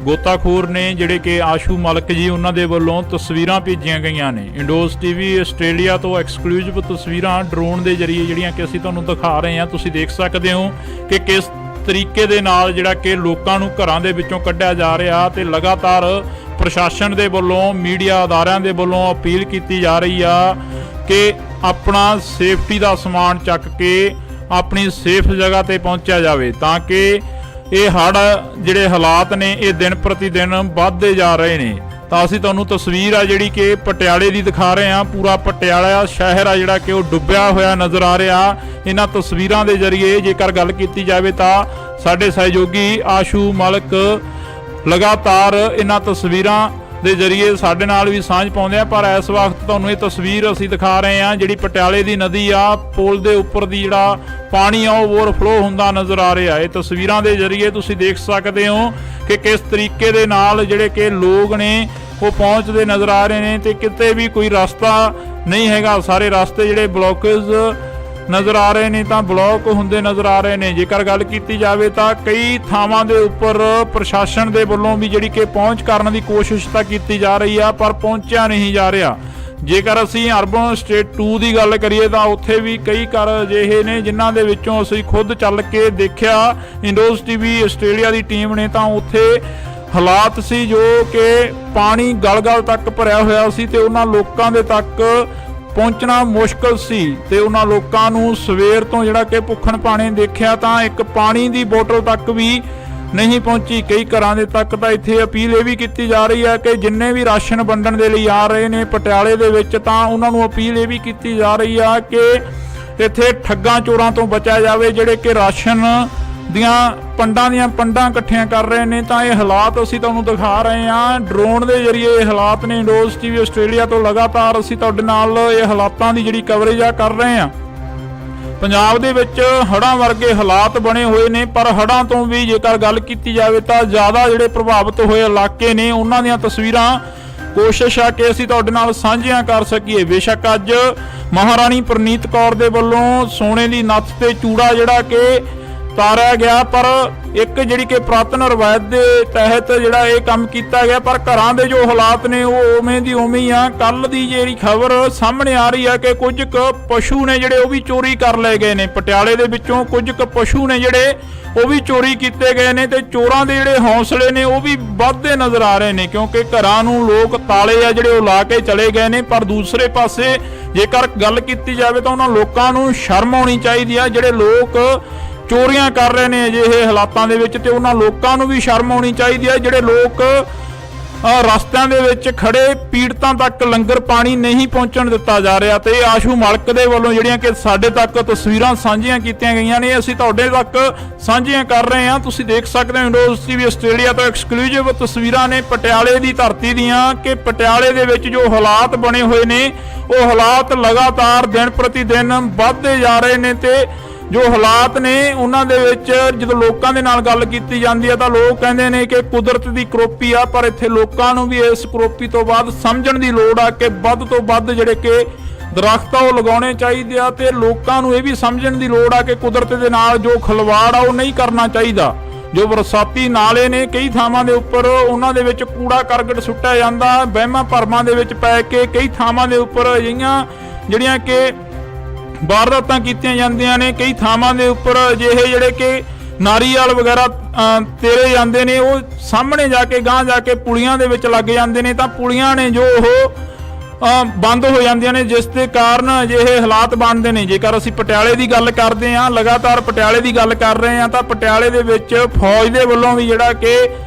ਗੋਤਾਖੋਰ ਨੇ ਜਿਹੜੇ ਕਿ ਆਸ਼ੂ ਮਲਕ ਜੀ, ਉਹਨਾਂ ਦੇ ਵੱਲੋਂ ਤਸਵੀਰਾਂ ਭੇਜੀਆਂ ਗਈਆਂ ਨੇ ਇੰਡੋਜ਼ ਟੀਵੀ ਆਸਟ੍ਰੇਲੀਆ ਤੋਂ ਐਕਸਕਲੂਸਿਵ ਤਸਵੀਰਾਂ ਡਰੋਨ ਦੇ ਜ਼ਰੀਏ ਜਿਹੜੀਆਂ ਕਿ ਅਸੀਂ ਤੁਹਾਨੂੰ ਦਿਖਾ ਰਹੇ ਹਾਂ। ਤੁਸੀਂ ਦੇਖ ਸਕਦੇ ਹੋ ਕਿ ਕਿਸ ਤਰੀਕੇ ਦੇ ਨਾਲ ਜਿਹੜਾ ਕਿ ਲੋਕਾਂ ਨੂੰ ਘਰਾਂ ਦੇ ਵਿੱਚੋਂ ਕੱਢਿਆ ਜਾ ਰਿਹਾ, ਤੇ ਲਗਾਤਾਰ ਪ੍ਰਸ਼ਾਸਨ ਦੇ ਵੱਲੋਂ ਮੀਡੀਆ ਅਦਾਰਿਆਂ ਦੇ ਵੱਲੋਂ ਅਪੀਲ ਕੀਤੀ ਜਾ ਰਹੀ ਆ ਕਿ ਆਪਣਾ ਸੇਫਟੀ ਦਾ ਸਮਾਨ ਚੱਕ ਕੇ ਆਪਣੀ ਸੇਫ ਜਗ੍ਹਾ ਤੇ ਪਹੁੰਚਿਆ ਜਾਵੇ, ਤਾਂ ਕਿ ਇਹ ਹੜ੍ਹ ਜਿਹੜੇ ਹਾਲਾਤ ਨੇ ਇਹ ਦਿਨ ਪ੍ਰਤੀ ਦਿਨ ਵੱਧਦੇ ਜਾ ਰਹੇ ਨੇ। ਤਾਂ ਅਸੀਂ ਤੁਹਾਨੂੰ ਤਸਵੀਰ ਆ ਜਿਹੜੀ ਕਿ ਪਟਿਆਲੇ ਦੀ ਦਿਖਾ ਰਹੇ ਹਾਂ। ਪੂਰਾ ਪਟਿਆਲਾ ਸ਼ਹਿਰ ਆ ਜਿਹੜਾ ਕਿ ਉਹ ਡੁੱਬਿਆ ਹੋਇਆ ਨਜ਼ਰ ਆ ਰਿਹਾ। ਇਹਨਾਂ ਤਸਵੀਰਾਂ ਦੇ ਜ਼ਰੀਏ ਜੇਕਰ ਗੱਲ ਕੀਤੀ ਜਾਵੇ ਤਾਂ ਸਾਡੇ ਸਹਿਯੋਗੀ ਆਸ਼ੂ ਮਲਕ ਲਗਾਤਾਰ ਇਹਨਾਂ ਤਸਵੀਰਾਂ ਦੇ ਜ਼ਰੀਏ ਸਾਡੇ ਨਾਲ ਵੀ ਸਾਂਝ ਪਾਉਂਦੇ ਆ। ਪਰ ਇਸ ਵਕਤ ਤੁਹਾਨੂੰ ਇਹ ਤਸਵੀਰ ਅਸੀਂ ਦਿਖਾ ਰਹੇ ਹਾਂ ਜਿਹੜੀ ਪਟਿਆਲੇ ਦੀ ਨਦੀ ਆ, ਪੁਲ ਦੇ ਉੱਪਰ ਦੀ ਜਿਹੜਾ ਪਾਣੀ ਆ ਉਹ ਓਵਰਫਲੋ ਹੁੰਦਾ ਨਜ਼ਰ ਆ ਰਿਹਾ। ਇਹ ਤਸਵੀਰਾਂ ਦੇ ਜ਼ਰੀਏ ਤੁਸੀਂ ਦੇਖ ਸਕਦੇ ਹੋ ਕਿ ਕਿਸ ਤਰੀਕੇ ਦੇ ਨਾਲ ਜਿਹੜੇ ਕਿ ਲੋਕ ਨੇ ਉਹ ਪਹੁੰਚਦੇ ਨਜ਼ਰ ਆ ਰਹੇ ਨੇ, ਤੇ ਕਿਤੇ ਵੀ ਕੋਈ ਰਸਤਾ ਨਹੀਂ ਹੈਗਾ। ਸਾਰੇ ਰਸਤੇ ਜਿਹੜੇ ਬਲੌਕੇਜ ਨਜ਼ਰ ਆ ਰਹੇ ਨੇ, ਤਾਂ ਬਲੌਕ ਹੁੰਦੇ ਨਜ਼ਰ ਆ ਰਹੇ ਨੇ। ਜੇਕਰ ਗੱਲ ਕੀਤੀ ਜਾਵੇ ਤਾਂ ਕਈ ਥਾਵਾਂ ਦੇ ਉੱਪਰ ਪ੍ਰਸ਼ਾਸਨ ਦੇ ਵੱਲੋਂ ਵੀ ਜਿਹੜੀ ਕਿ ਪਹੁੰਚ ਕਰਨ ਦੀ ਕੋਸ਼ਿਸ਼ ਤਾਂ ਕੀਤੀ ਜਾ ਰਹੀ ਆ, ਪਰ ਪਹੁੰਚਿਆ ਨਹੀਂ ਜਾ ਰਿਹਾ। ਜੇਕਰ ਅਸੀਂ ਅਰਬਨ ਸਟੇਟ 2 ਦੀ ਗੱਲ ਕਰੀਏ ਤਾਂ ਉੱਥੇ ਵੀ ਕਈ ਘਰ ਅਜਿਹੇ ਨੇ ਜਿਨ੍ਹਾਂ ਦੇ ਵਿੱਚੋਂ ਅਸੀਂ ਖੁਦ ਚੱਲ ਕੇ ਦੇਖਿਆ। ਇੰਡੋਜ਼ ਟੀਵੀ ਆਸਟ੍ਰੇਲੀਆ ਦੀ ਟੀਮ ਨੇ ਤਾਂ ਉੱਥੇ ਹਾਲਾਤ ਸੀ ਜੋ ਕਿ ਪਾਣੀ ਗਲ-ਗਲ ਤੱਕ ਭਰਿਆ ਹੋਇਆ ਸੀ, ਤੇ ਉਹਨਾਂ ਲੋਕਾਂ ਦੇ ਤੱਕ ਪਹੁੰਚਣਾ ਮੁਸ਼ਕਲ ਸੀ, ਤੇ ਉਹਨਾਂ ਲੋਕਾਂ ਨੂੰ ਸਵੇਰ ਤੋਂ ਜਿਹੜਾ ਕਿ ਭੁੱਖਣ ਭਾਣੇ ਦੇਖਿਆ ਤਾਂ ਇੱਕ ਪਾਣੀ ਦੀ ਬੋਤਲ ਤੱਕ ਵੀ नहीं पहुंची। कई घरां दे तक तां इत्थे अपील ये भी की जा रही है कि जिन्ने भी राशन वंडण दे लई आ रहे ने पटियाले दे विच तां उन्हां नूं अपील ये भी की जा रही है कि इत्थे ठग्गां चोरां तो बचा जावे जिहड़े कि राशन ਦੀਆਂ ਪੰਡਾਂ ਇਕੱਠੀਆਂ ਕਰ ਰਹੇ ਨੇ। ਤਾਂ ਇਹ ਹਾਲਾਤ ਅਸੀਂ ਤੁਹਾਨੂੰ ਦਿਖਾ ਰਹੇ ਹਾਂ ਡਰੋਨ ਦੇ ਜ਼ਰੀਏ। ਇਹ ਹਾਲਾਤ ਨੇ ਇੰਡੋਜ਼ ਟੀਵੀ ਆਸਟ੍ਰੇਲੀਆ ਤੋਂ ਲਗਾਤਾਰ ਅਸੀਂ ਤੁਹਾਡੇ ਨਾਲ ਇਹ ਹਾਲਾਤਾਂ ਦੀ ਜਿਹੜੀ ਕਵਰੇਜ ਆ ਕਰ ਰਹੇ ਹਾਂ। ਪੰਜਾਬ ਦੇ ਵਿੱਚ ਹੜ੍ਹਾਂ ਵਰਗੇ ਹਾਲਾਤ ਬਣੇ ਹੋਏ ਨੇ, ਪਰ ਹੜ੍ਹਾਂ ਤੋਂ ਵੀ ਜੇਕਰ ਗੱਲ ਕੀਤੀ ਜਾਵੇ ਤਾਂ ਜ਼ਿਆਦਾ ਜਿਹੜੇ ਪ੍ਰਭਾਵਿਤ ਹੋਏ ਇਲਾਕੇ ਨੇ ਉਹਨਾਂ ਦੀਆਂ ਤਸਵੀਰਾਂ ਕੋਸ਼ਿਸ਼ ਆ ਕਿ ਅਸੀਂ ਤੁਹਾਡੇ ਨਾਲ ਸਾਂਝੀਆਂ ਕਰ ਸਕੀਏ। ਬੇਸ਼ੱਕ ਅੱਜ ਮਹਾਰਾਣੀ ਪ੍ਰਨੀਤ ਕੌਰ ਦੇ ਵੱਲੋਂ ਸੋਨੇ ਦੀ ਨੱਥ ਤੇ ਚੂੜਾ ਜਿਹੜਾ ਕਿ ਤਾਰਿਆ ਗਿਆ, ਪਰ ਇੱਕ ਜਿਹੜੀ ਕਿ ਪੁਰਾਤਨ ਰਵਾਇਤ ਦੇ ਤਹਿਤ ਜਿਹੜਾ ਇਹ ਕੰਮ ਕੀਤਾ ਗਿਆ, ਪਰ ਘਰਾਂ ਦੇ ਜੋ ਹਾਲਾਤ ਨੇ ਉਹ ਉਵੇਂ ਦੀ ਉਵੇਂ ਹੀ ਆ। ਕੱਲ ਦੀ ਜਿਹੜੀ ਖਬਰ ਸਾਹਮਣੇ ਆ ਰਹੀ ਹੈ ਕਿ ਕੁਝ ਕੁ ਪਸ਼ੂ ਨੇ ਜਿਹੜੇ ਉਹ ਵੀ ਚੋਰੀ ਕਰ ਲਏ ਗਏ ਨੇ। ਪਟਿਆਲੇ ਦੇ ਵਿੱਚੋਂ ਕੁਝ ਕੁ ਪਸ਼ੂ ਨੇ ਜਿਹੜੇ ਉਹ ਵੀ ਚੋਰੀ ਕੀਤੇ ਗਏ ਨੇ ਤੇ ਚੋਰਾਂ ਦੇ ਜਿਹੜੇ ਹੌਸਲੇ ਨੇ ਉਹ ਵੀ ਵੱਧਦੇ ਨਜ਼ਰ ਆ ਰਹੇ ਨੇ, ਕਿਉਂਕਿ ਘਰਾਂ ਨੂੰ ਲੋਕ ਤਾਲੇ ਆ ਜਿਹੜੇ ਉਹ ਲਾ ਕੇ ਚਲੇ ਗਏ ਨੇ। ਪਰ ਦੂਸਰੇ ਪਾਸੇ ਜੇਕਰ ਗੱਲ ਕੀਤੀ ਜਾਵੇ ਤਾਂ ਉਹਨਾਂ ਲੋਕਾਂ ਨੂੰ ਸ਼ਰਮ ਆਉਣੀ ਚਾਹੀਦੀ ਆ ਜਿਹੜੇ ਲੋਕ ਚੋਰੀਆਂ ਕਰ ਰਹੇ ਨੇ ਅਜਿਹੇ ਹਾਲਾਤਾਂ ਦੇ ਵਿੱਚ, ਤੇ ਉਹਨਾਂ ਲੋਕਾਂ ਨੂੰ ਵੀ ਸ਼ਰਮ ਆਉਣੀ ਚਾਹੀਦੀ ਹੈ ਜਿਹੜੇ ਲੋਕ ਰਸਤਿਆਂ ਦੇ ਵਿੱਚ ਖੜੇ ਪੀੜਤਾਂ ਤੱਕ ਲੰਗਰ ਪਾਣੀ ਨਹੀਂ ਪਹੁੰਚਣ ਦਿੱਤਾ ਜਾ ਰਿਹਾ। ਤੇ ਆਸ਼ੂ ਮਲਕ ਦੇ ਵੱਲੋਂ ਜਿਹੜੀਆਂ ਕਿ ਸਾਡੇ ਤੱਕ ਤਸਵੀਰਾਂ ਸਾਂਝੀਆਂ ਕੀਤੀਆਂ ਗਈਆਂ ਨੇ ਅਸੀਂ ਤੁਹਾਡੇ ਤੱਕ ਸਾਂਝੀਆਂ ਕਰ ਰਹੇ ਹਾਂ। ਤੁਸੀਂ ਦੇਖ ਸਕਦੇ ਹੋ ਇੰਡੋਜ਼ ਟੀਵੀ ਆਸਟ੍ਰੇਲੀਆ ਤੋਂ ਐਕਸਕਲੂਸਿਵ ਤਸਵੀਰਾਂ ਨੇ ਪਟਿਆਲੇ ਦੀ ਧਰਤੀ ਦੀਆਂ ਕਿ ਪਟਿਆਲੇ ਦੇ ਵਿੱਚ ਜੋ ਹਾਲਾਤ ਬਣੇ ਹੋਏ ਨੇ ਉਹ ਹਾਲਾਤ ਲਗਾਤਾਰ ਦਿਨ ਪ੍ਰਤੀ ਦਿਨ ਵੱਧਦੇ ਜਾ ਰਹੇ ਨੇ। ਤੇ ਜੋ ਹਾਲਾਤ ਨੇ ਉਹਨਾਂ ਦੇ ਵਿੱਚ ਜਦੋਂ ਲੋਕਾਂ ਦੇ ਨਾਲ ਗੱਲ ਕੀਤੀ ਜਾਂਦੀ ਹੈ ਤਾਂ ਲੋਕ ਕਹਿੰਦੇ ਨੇ ਕਿ ਕੁਦਰਤ ਦੀ ਕਰੋਪੀ ਆ, ਪਰ ਇੱਥੇ ਲੋਕਾਂ ਨੂੰ ਵੀ ਇਸ ਕਰੋਪੀ ਤੋਂ ਬਾਅਦ ਸਮਝਣ ਦੀ ਲੋੜ ਆ ਕਿ ਵੱਧ ਤੋਂ ਵੱਧ ਜਿਹੜੇ ਕਿ ਦਰਖਤ ਉਹ ਲਗਾਉਣੇ ਚਾਹੀਦੇ ਆ, ਤੇ ਲੋਕਾਂ ਨੂੰ ਇਹ ਵੀ ਸਮਝਣ ਦੀ ਲੋੜ ਆ ਕਿ ਕੁਦਰਤ ਦੇ ਨਾਲ ਜੋ ਖਿਲਵਾੜ ਆ ਉਹ ਨਹੀਂ ਕਰਨਾ ਚਾਹੀਦਾ। ਜੋ ਬਰਸਾਤੀ ਨਾਲੇ ਨੇ ਕਈ ਥਾਵਾਂ ਦੇ ਉੱਪਰ ਉਹਨਾਂ ਦੇ ਵਿੱਚ ਕੂੜਾ ਕਰਕਟ ਸੁੱਟਿਆ ਜਾਂਦਾ, ਵਹਿਮਾਂ ਭਰਮਾਂ ਦੇ ਵਿੱਚ ਪੈ ਕੇ ਕਈ ਥਾਵਾਂ ਦੇ ਉੱਪਰ ਅਜਿਹੀਆਂ ਜਿਹੜੀਆਂ ਕਿ ਵਾਰਦਾਤਾਂ ਕੀਤੀਆਂ ਜਾਂਦੀਆਂ ਨੇ। ਕਈ ਥਾਵਾਂ ਦੇ ਉੱਪਰ ਅਜਿਹੇ ਜਿਹੜੇ ਕਿ ਨਾਰੀਅਲ ਵਗੈਰਾ ਤੇਰੇ ਜਾਂਦੇ ਨੇ, ਉਹ ਸਾਹਮਣੇ ਜਾ ਕੇ ਗਾਂਹ ਜਾ ਕੇ ਪੁਲੀਆਂ ਦੇ ਵਿੱਚ ਲੱਗ ਜਾਂਦੇ ਨੇ, ਤਾਂ ਪੁਲੀਆਂ ਨੇ ਜੋ ਉਹ ਬੰਦ ਹੋ ਜਾਂਦੀਆਂ ਨੇ, ਜਿਸ ਦੇ ਕਾਰਨ ਅਜਿਹੇ ਹਾਲਾਤ ਬਣਦੇ ਨੇ। ਜੇਕਰ ਅਸੀਂ ਪਟਿਆਲੇ ਦੀ ਗੱਲ ਕਰਦੇ ਹਾਂ, ਲਗਾਤਾਰ ਪਟਿਆਲੇ ਦੀ ਗੱਲ ਕਰ ਰਹੇ ਹਾਂ, ਤਾਂ ਪਟਿਆਲੇ ਦੇ ਵਿੱਚ ਫੌਜ ਦੇ ਵੱਲੋਂ ਵੀ ਜਿਹੜਾ ਕਿ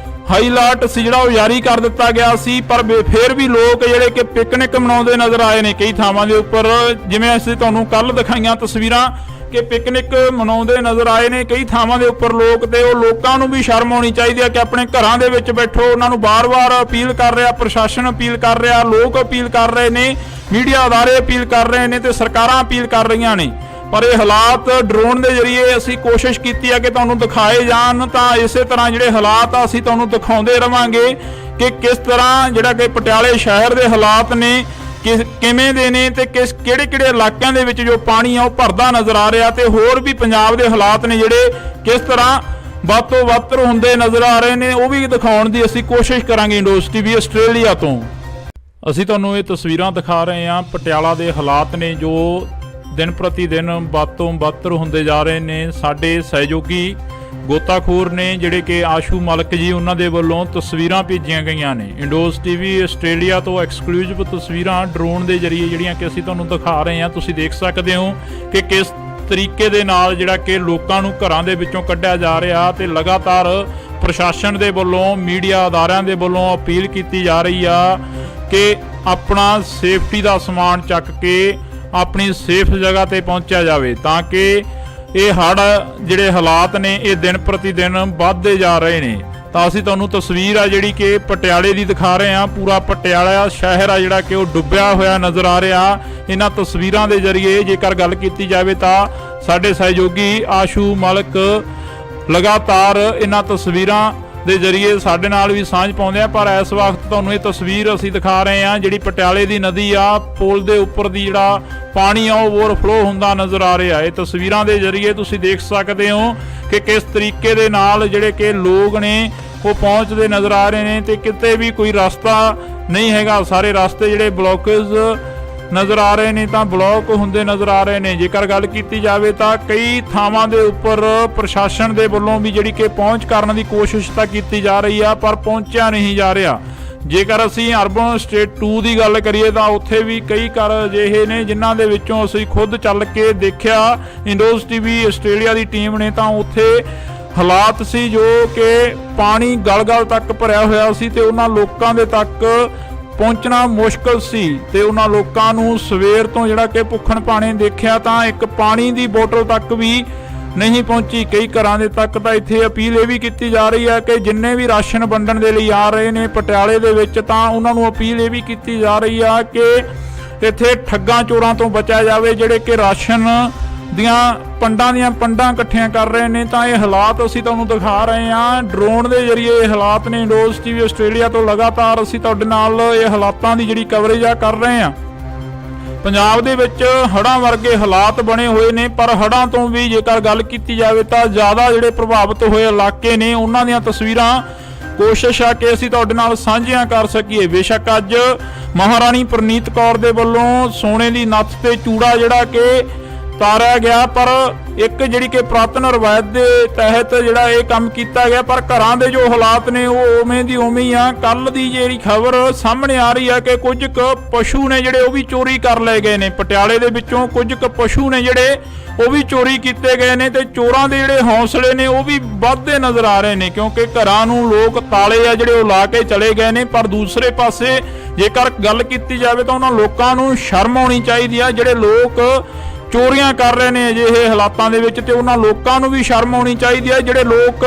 ਹਾਈ ਅਲਰਟ ਸੀ ਜਿਹੜਾ ਉਹ ਜਾਰੀ ਕਰ ਦਿੱਤਾ ਗਿਆ ਸੀ, ਪਰ ਫਿਰ ਵੀ ਲੋਕ ਜਿਹੜੇ ਕਿ ਪਿਕਨਿਕ ਮਨਾਉਂਦੇ ਨਜ਼ਰ ਆਏ ਨੇ ਕਈ ਥਾਵਾਂ ਦੇ ਉੱਪਰ। ਜਿਵੇਂ ਅਸੀਂ ਤੁਹਾਨੂੰ ਕੱਲ ਦਿਖਾਈਆਂ ਤਸਵੀਰਾਂ ਕਿ ਪਿਕਨਿਕ ਮਨਾਉਂਦੇ ਨਜ਼ਰ ਆਏ ਨੇ ਕਈ ਥਾਵਾਂ ਦੇ ਉੱਪਰ ਲੋਕ, ਤੇ ਉਹ ਲੋਕਾਂ ਨੂੰ ਵੀ ਸ਼ਰਮ ਆਉਣੀ ਚਾਹੀਦੀ ਹੈ ਕਿ ਆਪਣੇ ਘਰਾਂ ਦੇ ਵਿੱਚ ਬੈਠੋ। ਉਹਨਾਂ ਨੂੰ ਬਾਰ-ਬਾਰ ਅਪੀਲ ਕਰ ਰਿਹਾ, ਪ੍ਰਸ਼ਾਸਨ ਅਪੀਲ ਕਰ ਰਿਹਾ, ਲੋਕ ਅਪੀਲ ਕਰ ਰਹੇ ਨੇ, ਮੀਡੀਆ ਅਦਾਰੇ ਅਪੀਲ ਕਰ ਰਹੇ ਨੇ ਤੇ ਸਰਕਾਰਾਂ ਅਪੀਲ ਕਰ ਰਹੀਆਂ ਨੇ। ਪਰ ਇਹ ਹਾਲਾਤ ਡਰੋਨ ਦੇ ਜ਼ਰੀਏ ਅਸੀਂ ਕੋਸ਼ਿਸ਼ ਕੀਤੀ ਹੈ ਕਿ ਤੁਹਾਨੂੰ ਦਿਖਾਏ ਜਾਣ, ਤਾਂ ਇਸੇ ਤਰ੍ਹਾਂ ਜਿਹੜੇ ਹਾਲਾਤ ਆ ਅਸੀਂ ਤੁਹਾਨੂੰ ਦਿਖਾਉਂਦੇ ਰਵਾਂਗੇ ਕਿ ਕਿਸ ਤਰ੍ਹਾਂ ਜਿਹੜਾ ਕਿ ਪਟਿਆਲੇ ਸ਼ਹਿਰ ਦੇ ਹਾਲਾਤ ਨੇ ਕਿਵੇਂ ਦੇ ਨੇ ਤੇ ਕਿਹੜੇ ਇਲਾਕਿਆਂ ਦੇ ਵਿੱਚ ਜੋ ਪਾਣੀ ਆ ਉਹ ਭਰਦਾ ਨਜ਼ਰ ਆ ਰਿਹਾ, ਤੇ ਹੋਰ ਵੀ ਪੰਜਾਬ ਦੇ ਹਾਲਾਤ ਨੇ ਜਿਹੜੇ ਕਿਸ ਤਰ੍ਹਾਂ ਵੱਧ ਤੋਂ ਵੱਧ ਹੁੰਦੇ ਨਜ਼ਰ ਆ ਰਹੇ ਨੇ, ਉਹ ਵੀ ਦਿਖਾਉਣ ਦੀ ਅਸੀਂ ਕੋਸ਼ਿਸ਼ ਕਰਾਂਗੇ ਇੰਡੋਜ਼ ਟੀਵੀ ਆਸਟ੍ਰੇਲੀਆ ਤੋਂ। ਅਸੀਂ ਤੁਹਾਨੂੰ ਇਹ ਤਸਵੀਰਾਂ ਦਿਖਾ ਰਹੇ ਹਾਂ ਪਟਿਆਲਾ ਦੇ ਹਾਲਾਤ ਨੇ ਜੋ ਦਿਨ ਪ੍ਰਤੀ ਦਿਨ ਵੱਧ ਤੋਂ ਬੱਤਰ ਹੁੰਦੇ ਜਾ ਰਹੇ ਨੇ। ਸਾਡੇ ਸਹਿਯੋਗੀ ਗੋਤਾਖੋਰ ਨੇ ਜਿਹੜੇ ਕਿ ਆਸ਼ੂ ਮਲਕ ਜੀ, ਉਹਨਾਂ ਦੇ ਵੱਲੋਂ ਤਸਵੀਰਾਂ ਭੇਜੀਆਂ ਗਈਆਂ ਨੇ ਇੰਡੋਜ਼ ਟੀਵੀ ਆਸਟ੍ਰੇਲੀਆ ਤੋਂ ਐਕਸਕਲੂਸਿਵ ਤਸਵੀਰਾਂ ਡਰੋਨ ਦੇ ਜ਼ਰੀਏ ਜਿਹੜੀਆਂ ਕਿ ਅਸੀਂ ਤੁਹਾਨੂੰ ਦਿਖਾ ਰਹੇ ਹਾਂ। ਤੁਸੀਂ ਦੇਖ ਸਕਦੇ ਹੋ ਕਿ ਕਿਸ ਤਰੀਕੇ ਦੇ ਨਾਲ ਜਿਹੜਾ ਕਿ ਲੋਕਾਂ ਨੂੰ ਘਰਾਂ ਦੇ ਵਿੱਚੋਂ ਕੱਢਿਆ ਜਾ ਰਿਹਾ, ਤੇ ਲਗਾਤਾਰ ਪ੍ਰਸ਼ਾਸਨ ਦੇ ਵੱਲੋਂ ਮੀਡੀਆ ਅਦਾਰਿਆਂ ਦੇ ਵੱਲੋਂ ਅਪੀਲ ਕੀਤੀ ਜਾ ਰਹੀ ਆ ਕਿ ਆਪਣਾ ਸੇਫਟੀ ਦਾ ਸਮਾਨ ਚੱਕ ਕੇ ਆਪਣੀ ਸੇਫ ਜਗ੍ਹਾ ਤੇ ਪਹੁੰਚਿਆ ਜਾਵੇ, ਤਾਂ ਕਿ ਇਹ ਹੜ੍ਹ ਜਿਹੜੇ ਹਾਲਾਤ ਨੇ ਇਹ ਦਿਨ ਪ੍ਰਤੀ ਦਿਨ ਵੱਧਦੇ ਜਾ ਰਹੇ ਨੇ। ਤਾਂ ਅਸੀਂ ਤੁਹਾਨੂੰ ਤਸਵੀਰ ਆ ਜਿਹੜੀ ਕਿ ਪਟਿਆਲੇ ਦੀ ਦਿਖਾ ਰਹੇ ਹਾਂ। ਪੂਰਾ ਪਟਿਆਲਾ ਸ਼ਹਿਰ ਆ ਜਿਹੜਾ ਕਿ ਉਹ ਡੁੱਬਿਆ ਹੋਇਆ ਨਜ਼ਰ ਆ ਰਿਹਾ ਇਹਨਾਂ ਤਸਵੀਰਾਂ ਦੇ ਜ਼ਰੀਏ। ਜੇਕਰ ਗੱਲ ਕੀਤੀ ਜਾਵੇ ਤਾਂ ਸਾਡੇ ਸਹਿਯੋਗੀ ਆਸ਼ੂ ਮਲਕ ਲਗਾਤਾਰ ਇਹਨਾਂ ਤਸਵੀਰਾਂ ਦੇ ਜ਼ਰੀਏ ਸਾਡੇ ਨਾਲ ਵੀ ਸਾਂਝ ਪਾਉਂਦੇ ਆ, ਪਰ ਇਸ ਵਕਤ ਤੁਹਾਨੂੰ ਇਹ ਤਸਵੀਰ ਅਸੀਂ ਦਿਖਾ ਰਹੇ ਹਾਂ ਜਿਹੜੀ ਪਟਿਆਲੇ ਦੀ ਨਦੀ ਆ, ਪੁਲ ਦੇ ਉੱਪਰ ਦੀ ਜਿਹੜਾ ਪਾਣੀ ਆ ਉਹ ਓਵਰਫਲੋ ਹੁੰਦਾ ਨਜ਼ਰ ਆ ਰਿਹਾ। ਇਹ ਤਸਵੀਰਾਂ ਦੇ ਜ਼ਰੀਏ ਤੁਸੀਂ ਦੇਖ ਸਕਦੇ ਹੋ ਕਿ ਕਿਸ ਤਰੀਕੇ ਦੇ ਨਾਲ ਜਿਹੜੇ ਕਿ ਲੋਕ ਨੇ ਉਹ ਪਹੁੰਚਦੇ ਨਜ਼ਰ ਆ ਰਹੇ ਨੇ, ਤੇ ਕਿਤੇ ਵੀ ਕੋਈ ਰਸਤਾ ਨਹੀਂ ਹੈਗਾ। ਸਾਰੇ ਰਸਤੇ ਜਿਹੜੇ ਬਲੌਕੇਜ ਨਜ਼ਰ ਆ ਰਹੇ ਨੇ ਤਾਂ ਬਲੌਕ ਹੁੰਦੇ ਨਜ਼ਰ ਆ ਰਹੇ ਨੇ। ਜੇਕਰ ਗੱਲ ਕੀਤੀ ਜਾਵੇ ਤਾਂ ਕਈ ਥਾਵਾਂ ਦੇ ਉੱਪਰ ਪ੍ਰਸ਼ਾਸਨ ਦੇ ਵੱਲੋਂ ਵੀ ਜਿਹੜੀ ਕਿ ਪਹੁੰਚ ਕਰਨ ਦੀ ਕੋਸ਼ਿਸ਼ ਤਾਂ ਕੀਤੀ ਜਾ ਰਹੀ ਆ, ਪਰ ਪਹੁੰਚਿਆ ਨਹੀਂ ਜਾ ਰਿਹਾ। ਜੇਕਰ ਅਸੀਂ ਅਰਬਨ ਸਟੇਟ 2 ਦੀ ਗੱਲ ਕਰੀਏ ਤਾਂ ਉੱਥੇ ਵੀ ਕਈ ਘਰ ਅਜਿਹੇ ਨੇ ਜਿਨ੍ਹਾਂ ਦੇ ਵਿੱਚੋਂ ਅਸੀਂ ਖੁਦ ਚੱਲ ਕੇ ਦੇਖਿਆ। ਇੰਡੋਜ਼ ਟੀਵੀ ਆਸਟ੍ਰੇਲੀਆ ਦੀ ਟੀਮ ਨੇ ਤਾਂ ਉੱਥੇ ਹਾਲਾਤ ਸੀ ਜੋ ਕਿ ਪਾਣੀ ਗਲ-ਗਲ ਤੱਕ ਭਰਿਆ ਹੋਇਆ ਸੀ ਤੇ ਉਹਨਾਂ ਲੋਕਾਂ ਦੇ ਤੱਕ ਪਹੁੰਚਣਾ ਮੁਸ਼ਕਲ ਸੀ ਤੇ ਉਹਨਾਂ ਲੋਕਾਂ ਨੂੰ ਸਵੇਰ ਤੋਂ ਜਿਹੜਾ ਕਿ ਭੁੱਖਣ ਭਾਣੇ ਦੇਖਿਆ ਤਾਂ ਇੱਕ ਪਾਣੀ ਦੀ ਬੋਤਲ ਤੱਕ ਵੀ ਨਹੀਂ ਪਹੁੰਚੀ। ਕਈ ਘਰਾਂ ਦੇ ਤੱਕ ਤਾਂ ਇੱਥੇ ਅਪੀਲ ਇਹ ਵੀ ਕੀਤੀ ਜਾ ਰਹੀ ਹੈ ਕਿ ਜਿੰਨੇ ਵੀ ਰਾਸ਼ਨ ਵੰਡਣ ਦੇ ਲਈ ਆ ਰਹੇ ਨੇ ਪਟਿਆਲੇ ਦੇ ਵਿੱਚ ਤਾਂ ਉਹਨਾਂ ਨੂੰ ਅਪੀਲ ਇਹ ਵੀ ਕੀਤੀ ਜਾ ਰਹੀ ਆ ਕਿ ਇੱਥੇ ਠੱਗਾਂ ਚੋਰਾਂ ਤੋਂ ਬਚਿਆ ਜਾਵੇ ਜਿਹੜੇ ਕਿ ਰਾਸ਼ਨ ਦੀਆਂ ਪੰਡਾਂ ਇਕੱਠੀਆਂ ਕਰ ਰਹੇ ਨੇ। ਤਾਂ ਇਹ ਹਾਲਾਤ ਅਸੀਂ ਤੁਹਾਨੂੰ ਦਿਖਾ ਰਹੇ ਹਾਂ ਡਰੋਨ ਦੇ ਜ਼ਰੀਏ। ਇਹ ਹਾਲਾਤ ਨੇ ਇੰਡੋਜ਼ ਟੀਵੀ ਆਸਟ੍ਰੇਲੀਆ ਤੋਂ ਲਗਾਤਾਰ ਅਸੀਂ ਤੁਹਾਡੇ ਨਾਲ ਇਹ ਹਾਲਾਤਾਂ ਦੀ ਜਿਹੜੀ ਕਵਰੇਜ ਆ ਕਰ ਰਹੇ ਹਾਂ। ਪੰਜਾਬ ਦੇ ਵਿੱਚ ਹੜ੍ਹਾਂ ਵਰਗੇ ਹਾਲਾਤ ਬਣੇ ਹੋਏ ਨੇ, ਪਰ ਹੜ੍ਹਾਂ ਤੋਂ ਵੀ ਜੇਕਰ ਗੱਲ ਕੀਤੀ ਜਾਵੇ ਤਾਂ ਜ਼ਿਆਦਾ ਜਿਹੜੇ ਪ੍ਰਭਾਵਿਤ ਹੋਏ ਇਲਾਕੇ ਨੇ ਉਹਨਾਂ ਦੀਆਂ ਤਸਵੀਰਾਂ ਕੋਸ਼ਿਸ਼ ਆ ਕਿ ਅਸੀਂ ਤੁਹਾਡੇ ਨਾਲ ਸਾਂਝੀਆਂ ਕਰ ਸਕੀਏ। ਬੇਸ਼ੱਕ ਅੱਜ ਮਹਾਰਾਣੀ ਪ੍ਰਨੀਤ ਕੌਰ ਦੇ ਵੱਲੋਂ ਸੋਨੇ ਦੀ ਨੱਥ ਤੇ ਚੂੜਾ ਜਿਹੜਾ ਕਿ ਤਾਰਿਆ ਗਿਆ, ਪਰ ਇੱਕ ਜਿਹੜੀ ਕਿ ਪੁਰਾਤਨ ਰਵਾਇਤ ਦੇ ਤਹਿਤ ਜਿਹੜਾ ਇਹ ਕੰਮ ਕੀਤਾ ਗਿਆ, ਪਰ ਘਰਾਂ ਦੇ ਜੋ ਹਾਲਾਤ ਨੇ ਉਹ ਉਵੇਂ ਦੀ ਉਵੇਂ ਹੀ ਆ। ਕੱਲ ਦੀ ਜਿਹੜੀ ਖਬਰ ਸਾਹਮਣੇ ਆ ਰਹੀ ਹੈ ਕਿ ਕੁਝ ਕੁ ਪਸ਼ੂ ਨੇ ਜਿਹੜੇ ਉਹ ਵੀ ਚੋਰੀ ਕਰ ਲਏ ਗਏ ਨੇ। ਪਟਿਆਲੇ ਦੇ ਵਿੱਚੋਂ ਕੁਝ ਕੁ ਪਸ਼ੂ ਨੇ ਜਿਹੜੇ ਉਹ ਵੀ ਚੋਰੀ ਕੀਤੇ ਗਏ ਨੇ ਤੇ ਚੋਰਾਂ ਦੇ ਜਿਹੜੇ ਹੌਸਲੇ ਨੇ ਉਹ ਵੀ ਵੱਧਦੇ ਨਜ਼ਰ ਆ ਰਹੇ ਨੇ, ਕਿਉਂਕਿ ਘਰਾਂ ਨੂੰ ਲੋਕ ਤਾਲੇ ਆ ਜਿਹੜੇ ਉਹ ਲਾ ਕੇ ਚਲੇ ਗਏ ਨੇ। ਪਰ ਦੂਸਰੇ ਪਾਸੇ ਜੇਕਰ ਗੱਲ ਕੀਤੀ ਜਾਵੇ ਤਾਂ ਉਹਨਾਂ ਲੋਕਾਂ ਨੂੰ ਸ਼ਰਮ ਆਉਣੀ ਚਾਹੀਦੀ ਆ ਜਿਹੜੇ ਲੋਕ ਚੋਰੀਆਂ ਕਰ ਰਹੇ ਨੇ ਅਜਿਹੇ ਹਾਲਾਤਾਂ ਦੇ ਵਿੱਚ, ਤੇ ਉਹਨਾਂ ਲੋਕਾਂ ਨੂੰ ਵੀ ਸ਼ਰਮ ਆਉਣੀ ਚਾਹੀਦੀ ਹੈ ਜਿਹੜੇ ਲੋਕ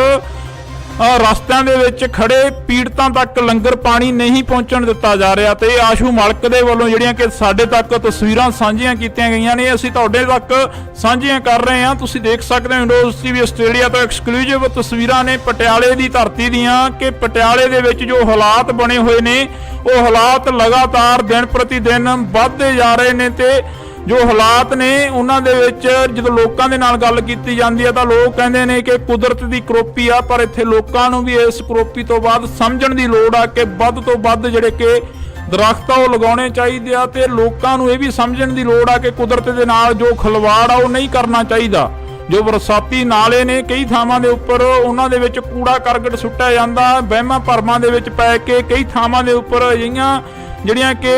ਰਸਤਿਆਂ ਦੇ ਵਿੱਚ ਖੜੇ ਪੀੜਤਾਂ ਤੱਕ ਲੰਗਰ ਪਾਣੀ ਨਹੀਂ ਪਹੁੰਚਣ ਦਿੱਤਾ ਜਾ ਰਿਹਾ। ਤੇ ਆਸ਼ੂ ਮਲਕ ਦੇ ਵੱਲੋਂ ਜਿਹੜੀਆਂ ਕਿ ਸਾਡੇ ਤੱਕ ਤਸਵੀਰਾਂ ਸਾਂਝੀਆਂ ਕੀਤੀਆਂ ਗਈਆਂ ਨੇ ਅਸੀਂ ਤੁਹਾਡੇ ਤੱਕ ਸਾਂਝੀਆਂ ਕਰ ਰਹੇ ਹਾਂ। ਤੁਸੀਂ ਦੇਖ ਸਕਦੇ ਹੋ ਇੰਡੋਜ਼ ਟੀਵੀ ਆਸਟ੍ਰੇਲੀਆ ਤੋਂ ਐਕਸਕਲੂਸਿਵ ਤਸਵੀਰਾਂ ਨੇ ਪਟਿਆਲੇ ਦੀ ਧਰਤੀ ਦੀਆਂ ਕਿ ਪਟਿਆਲੇ ਦੇ ਵਿੱਚ ਜੋ ਹਾਲਾਤ ਬਣੇ ਹੋਏ ਨੇ ਉਹ ਹਾਲਾਤ ਲਗਾਤਾਰ ਦਿਨ ਪ੍ਰਤੀ ਦਿਨ ਵੱਧਦੇ ਜਾ ਰਹੇ ਨੇ। ਤੇ ਜੋ ਹਾਲਾਤ ਨੇ ਉਹਨਾਂ ਦੇ ਵਿੱਚ ਜਦੋਂ ਲੋਕਾਂ ਦੇ ਨਾਲ ਗੱਲ ਕੀਤੀ ਜਾਂਦੀ ਹੈ ਤਾਂ ਲੋਕ ਕਹਿੰਦੇ ਨੇ ਕਿ ਕੁਦਰਤ ਦੀ ਕਰੋਪੀ ਆ, ਪਰ ਇੱਥੇ ਲੋਕਾਂ ਨੂੰ ਵੀ ਇਸ ਕਰੋਪੀ ਤੋਂ ਬਾਅਦ ਸਮਝਣ ਦੀ ਲੋੜ ਆ ਕਿ ਵੱਧ ਤੋਂ ਵੱਧ ਜਿਹੜੇ ਕਿ ਦਰਖਤ ਆ ਉਹ ਲਗਾਉਣੇ ਚਾਹੀਦੇ ਆ ਤੇ ਲੋਕਾਂ ਨੂੰ ਇਹ ਵੀ ਸਮਝਣ ਦੀ ਲੋੜ ਆ ਕਿ ਕੁਦਰਤ ਦੇ ਨਾਲ ਜੋ ਖਿਲਵਾੜ ਆ ਉਹ ਨਹੀਂ ਕਰਨਾ ਚਾਹੀਦਾ। ਜੋ ਬਰਸਾਤੀ ਨਾਲੇ ਨੇ ਕਈ ਥਾਵਾਂ ਦੇ ਉੱਪਰ ਉਹਨਾਂ ਦੇ ਵਿੱਚ ਕੂੜਾ ਕਰਕਟ ਸੁੱਟਿਆ ਜਾਂਦਾ, ਵਹਿਮਾਂ ਭਰਮਾਂ ਦੇ ਵਿੱਚ ਪੈ ਕੇ ਕਈ ਥਾਵਾਂ ਦੇ ਉੱਪਰ ਅਜਿਹੀਆਂ ਜਿਹੜੀਆਂ ਕਿ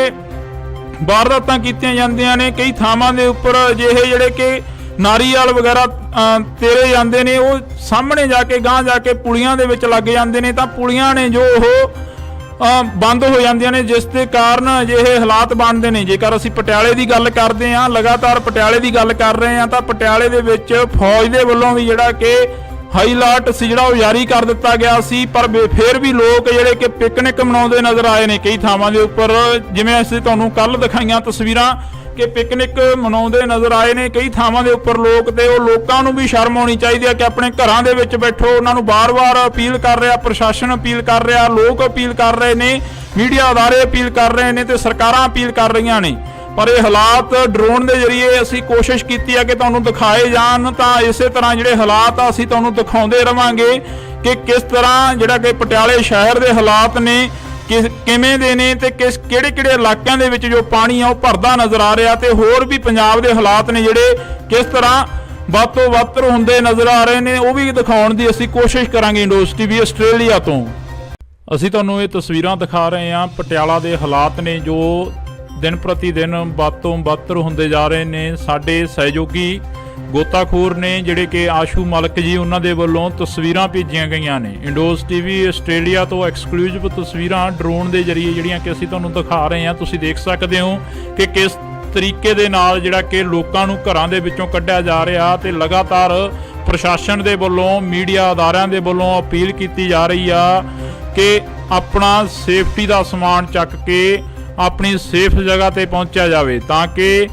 ਵਾਰਦਾਤਾਂ ਕੀਤੀਆਂ ਜਾਂਦੀਆਂ ਨੇ। ਕਈ ਥਾਵਾਂ ਦੇ ਉੱਪਰ ਅਜਿਹੇ ਜਿਹੜੇ ਕਿ ਨਾਰੀਅਲ ਵਗੈਰਾ ਤੇਰੇ ਜਾਂਦੇ ਨੇ ਉਹ ਸਾਹਮਣੇ ਜਾ ਕੇ ਗਾਂਹ ਜਾ ਕੇ ਪੁਲੀਆਂ ਦੇ ਵਿੱਚ ਲੱਗ ਜਾਂਦੇ ਨੇ, ਤਾਂ ਪੁਲੀਆਂ ਨੇ ਜੋ ਉਹ ਬੰਦ ਹੋ ਜਾਂਦੀਆਂ ਨੇ, ਜਿਸ ਦੇ ਕਾਰਨ ਅਜਿਹੇ ਹਾਲਾਤ ਬਣਦੇ ਨੇ। ਜੇਕਰ ਅਸੀਂ ਪਟਿਆਲੇ ਦੀ ਗੱਲ ਕਰਦੇ ਹਾਂ, ਲਗਾਤਾਰ ਪਟਿਆਲੇ ਦੀ ਗੱਲ ਕਰ ਰਹੇ ਹਾਂ, ਤਾਂ ਪਟਿਆਲੇ ਦੇ ਵਿੱਚ ਫੌਜ ਦੇ ਵੱਲੋਂ ਵੀ ਜਿਹੜਾ ਕਿ ਹਾਈ ਅਲਰਟ ਸੀ ਜਿਹੜਾ ਉਹ ਜਾਰੀ ਕਰ ਦਿੱਤਾ ਗਿਆ ਸੀ, ਪਰ ਫਿਰ ਵੀ ਲੋਕ ਜਿਹੜੇ ਕਿ ਪਿਕਨਿਕ ਮਨਾਉਂਦੇ ਨਜ਼ਰ ਆਏ ਨੇ ਕਈ ਥਾਵਾਂ ਦੇ ਉੱਪਰ। ਜਿਵੇਂ ਅਸੀਂ ਤੁਹਾਨੂੰ ਕੱਲ ਦਿਖਾਈਆਂ ਤਸਵੀਰਾਂ ਕਿ ਪਿਕਨਿਕ ਮਨਾਉਂਦੇ ਨਜ਼ਰ ਆਏ ਨੇ ਕਈ ਥਾਵਾਂ ਦੇ ਉੱਪਰ ਲੋਕ, ਤੇ ਉਹ ਲੋਕਾਂ ਨੂੰ ਵੀ ਸ਼ਰਮ ਆਉਣੀ ਚਾਹੀਦੀ ਹੈ ਕਿ ਆਪਣੇ ਘਰਾਂ ਦੇ ਵਿੱਚ ਬੈਠੋ। ਉਹਨਾਂ ਨੂੰ ਬਾਰ-ਬਾਰ ਅਪੀਲ ਕਰ ਰਿਹਾ, ਪ੍ਰਸ਼ਾਸਨ ਅਪੀਲ ਕਰ ਰਿਹਾ, ਲੋਕ ਅਪੀਲ ਕਰ ਰਹੇ ਨੇ, ਮੀਡੀਆ ਅਦਾਰੇ ਅਪੀਲ ਕਰ ਰਹੇ ਨੇ ਤੇ ਸਰਕਾਰਾਂ ਅਪੀਲ ਕਰ ਰਹੀਆਂ ਨੇ। ਪਰ ਇਹ ਹਾਲਾਤ ਡਰੋਨ ਦੇ ਜ਼ਰੀਏ ਅਸੀਂ ਕੋਸ਼ਿਸ਼ ਕੀਤੀ ਹੈ ਕਿ ਤੁਹਾਨੂੰ ਦਿਖਾਏ ਜਾਣ, ਤਾਂ ਇਸੇ ਤਰ੍ਹਾਂ ਜਿਹੜੇ ਹਾਲਾਤ ਆ ਅਸੀਂ ਤੁਹਾਨੂੰ ਦਿਖਾਉਂਦੇ ਰਵਾਂਗੇ ਕਿ ਕਿਸ ਤਰ੍ਹਾਂ ਜਿਹੜਾ ਕਿ ਪਟਿਆਲੇ ਸ਼ਹਿਰ ਦੇ ਹਾਲਾਤ ਨੇ ਕਿਵੇਂ ਦੇ ਨੇ ਤੇ ਕਿਹੜੇ ਇਲਾਕਿਆਂ ਦੇ ਵਿੱਚ ਜੋ ਪਾਣੀ ਆ ਉਹ ਭਰਦਾ ਨਜ਼ਰ ਆ ਰਿਹਾ, ਤੇ ਹੋਰ ਵੀ ਪੰਜਾਬ ਦੇ ਹਾਲਾਤ ਨੇ ਜਿਹੜੇ ਕਿਸ ਤਰ੍ਹਾਂ ਵੱਧ ਤੋਂ ਵੱਧ ਹੁੰਦੇ ਨਜ਼ਰ ਆ ਰਹੇ ਨੇ, ਉਹ ਵੀ ਦਿਖਾਉਣ ਦੀ ਅਸੀਂ ਕੋਸ਼ਿਸ਼ ਕਰਾਂਗੇ ਇੰਡੋਜ਼ ਟੀਵੀ ਆਸਟ੍ਰੇਲੀਆ ਤੋਂ। ਅਸੀਂ ਤੁਹਾਨੂੰ ਇਹ ਤਸਵੀਰਾਂ ਦਿਖਾ ਰਹੇ ਹਾਂ ਪਟਿਆਲਾ ਦੇ ਹਾਲਾਤ ਨੇ ਜੋ ਦਿਨ ਪ੍ਰਤੀ ਦਿਨ ਵੱਧ ਤੋਂ ਬੱਤਰ ਹੁੰਦੇ ਜਾ ਰਹੇ ਨੇ। ਸਾਡੇ ਸਹਿਯੋਗੀ ਗੋਤਾਖੋਰ ਨੇ ਜਿਹੜੇ ਕਿ ਆਸ਼ੂ ਮਲਕ ਜੀ, ਉਹਨਾਂ ਦੇ ਵੱਲੋਂ ਤਸਵੀਰਾਂ ਭੇਜੀਆਂ ਗਈਆਂ ਨੇ ਇੰਡੋਜ਼ ਟੀਵੀ ਆਸਟ੍ਰੇਲੀਆ ਤੋਂ ਐਕਸਕਲੂਸਿਵ ਤਸਵੀਰਾਂ ਡਰੋਨ ਦੇ ਜ਼ਰੀਏ ਜਿਹੜੀਆਂ ਕਿ ਅਸੀਂ ਤੁਹਾਨੂੰ ਦਿਖਾ ਰਹੇ ਹਾਂ। ਤੁਸੀਂ ਦੇਖ ਸਕਦੇ ਹੋ ਕਿ ਕਿਸ ਤਰੀਕੇ ਦੇ ਨਾਲ ਜਿਹੜਾ ਕਿ ਲੋਕਾਂ ਨੂੰ ਘਰਾਂ ਦੇ ਵਿੱਚੋਂ ਕੱਢਿਆ ਜਾ ਰਿਹਾ, ਤੇ ਲਗਾਤਾਰ ਪ੍ਰਸ਼ਾਸਨ ਦੇ ਵੱਲੋਂ ਮੀਡੀਆ ਅਦਾਰਿਆਂ ਦੇ ਵੱਲੋਂ ਅਪੀਲ ਕੀਤੀ ਜਾ ਰਹੀ ਆ ਕਿ ਆਪਣਾ ਸੇਫਟੀ ਦਾ ਸਮਾਨ ਚੱਕ ਕੇ ਆਪਣੀ ਸੇਫ ਜਗ੍ਹਾ ਤੇ ਪਹੁੰਚਿਆ ਜਾਵੇ, ਤਾਂ ਕਿ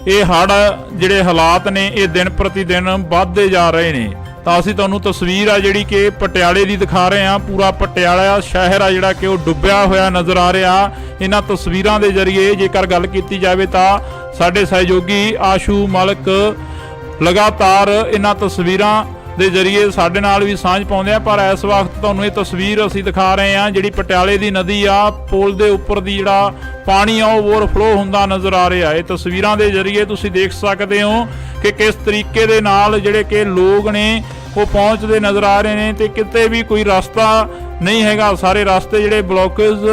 ਇਹ ਹੜ੍ਹ ਜਿਹੜੇ ਹਾਲਾਤ ਨੇ ਇਹ ਦਿਨ ਪ੍ਰਤੀ ਦਿਨ ਵੱਧਦੇ ਜਾ ਰਹੇ ਨੇ। ਤਾਂ ਅਸੀਂ ਤੁਹਾਨੂੰ ਤਸਵੀਰ ਆ ਜਿਹੜੀ ਕਿ ਪਟਿਆਲੇ ਦੀ ਦਿਖਾ ਰਹੇ ਹਾਂ। ਪੂਰਾ ਪਟਿਆਲਾ ਸ਼ਹਿਰ ਆ ਜਿਹੜਾ ਕਿ ਉਹ ਡੁੱਬਿਆ ਹੋਇਆ ਨਜ਼ਰ ਆ ਰਿਹਾ। ਇਹਨਾਂ ਤਸਵੀਰਾਂ ਦੇ ਜ਼ਰੀਏ ਜੇਕਰ ਗੱਲ ਕੀਤੀ ਜਾਵੇ ਤਾਂ ਸਾਡੇ ਸਹਿਯੋਗੀ ਆਸ਼ੂ ਮਲਕ ਲਗਾਤਾਰ ਇਹਨਾਂ ਤਸਵੀਰਾਂ ਦੇ ਜ਼ਰੀਏ ਸਾਡੇ ਨਾਲ ਵੀ ਸਾਂਝ ਪਾਉਂਦੇ ਆ, ਪਰ ਇਸ ਵਕਤ ਤੁਹਾਨੂੰ ਇਹ ਤਸਵੀਰ ਅਸੀਂ ਦਿਖਾ ਰਹੇ ਹਾਂ ਜਿਹੜੀ ਪਟਿਆਲੇ ਦੀ ਨਦੀ ਆ, ਪੁਲ ਦੇ ਉੱਪਰ ਦੀ ਜਿਹੜਾ ਪਾਣੀ ਆ ਉਹ ਓਵਰਫਲੋ ਹੁੰਦਾ ਨਜ਼ਰ ਆ ਰਿਹਾ। ਇਹ ਤਸਵੀਰਾਂ ਦੇ ਜ਼ਰੀਏ ਤੁਸੀਂ ਦੇਖ ਸਕਦੇ ਹੋ ਕਿ ਕਿਸ ਤਰੀਕੇ ਦੇ ਨਾਲ ਜਿਹੜੇ ਕਿ ਲੋਕ ਨੇ ਉਹ ਪਹੁੰਚਦੇ ਨਜ਼ਰ ਆ ਰਹੇ ਨੇ, ਤੇ ਕਿਤੇ ਵੀ ਕੋਈ ਰਸਤਾ ਨਹੀਂ ਹੈਗਾ। ਸਾਰੇ ਰਸਤੇ ਜਿਹੜੇ ਬਲੌਕੇਜ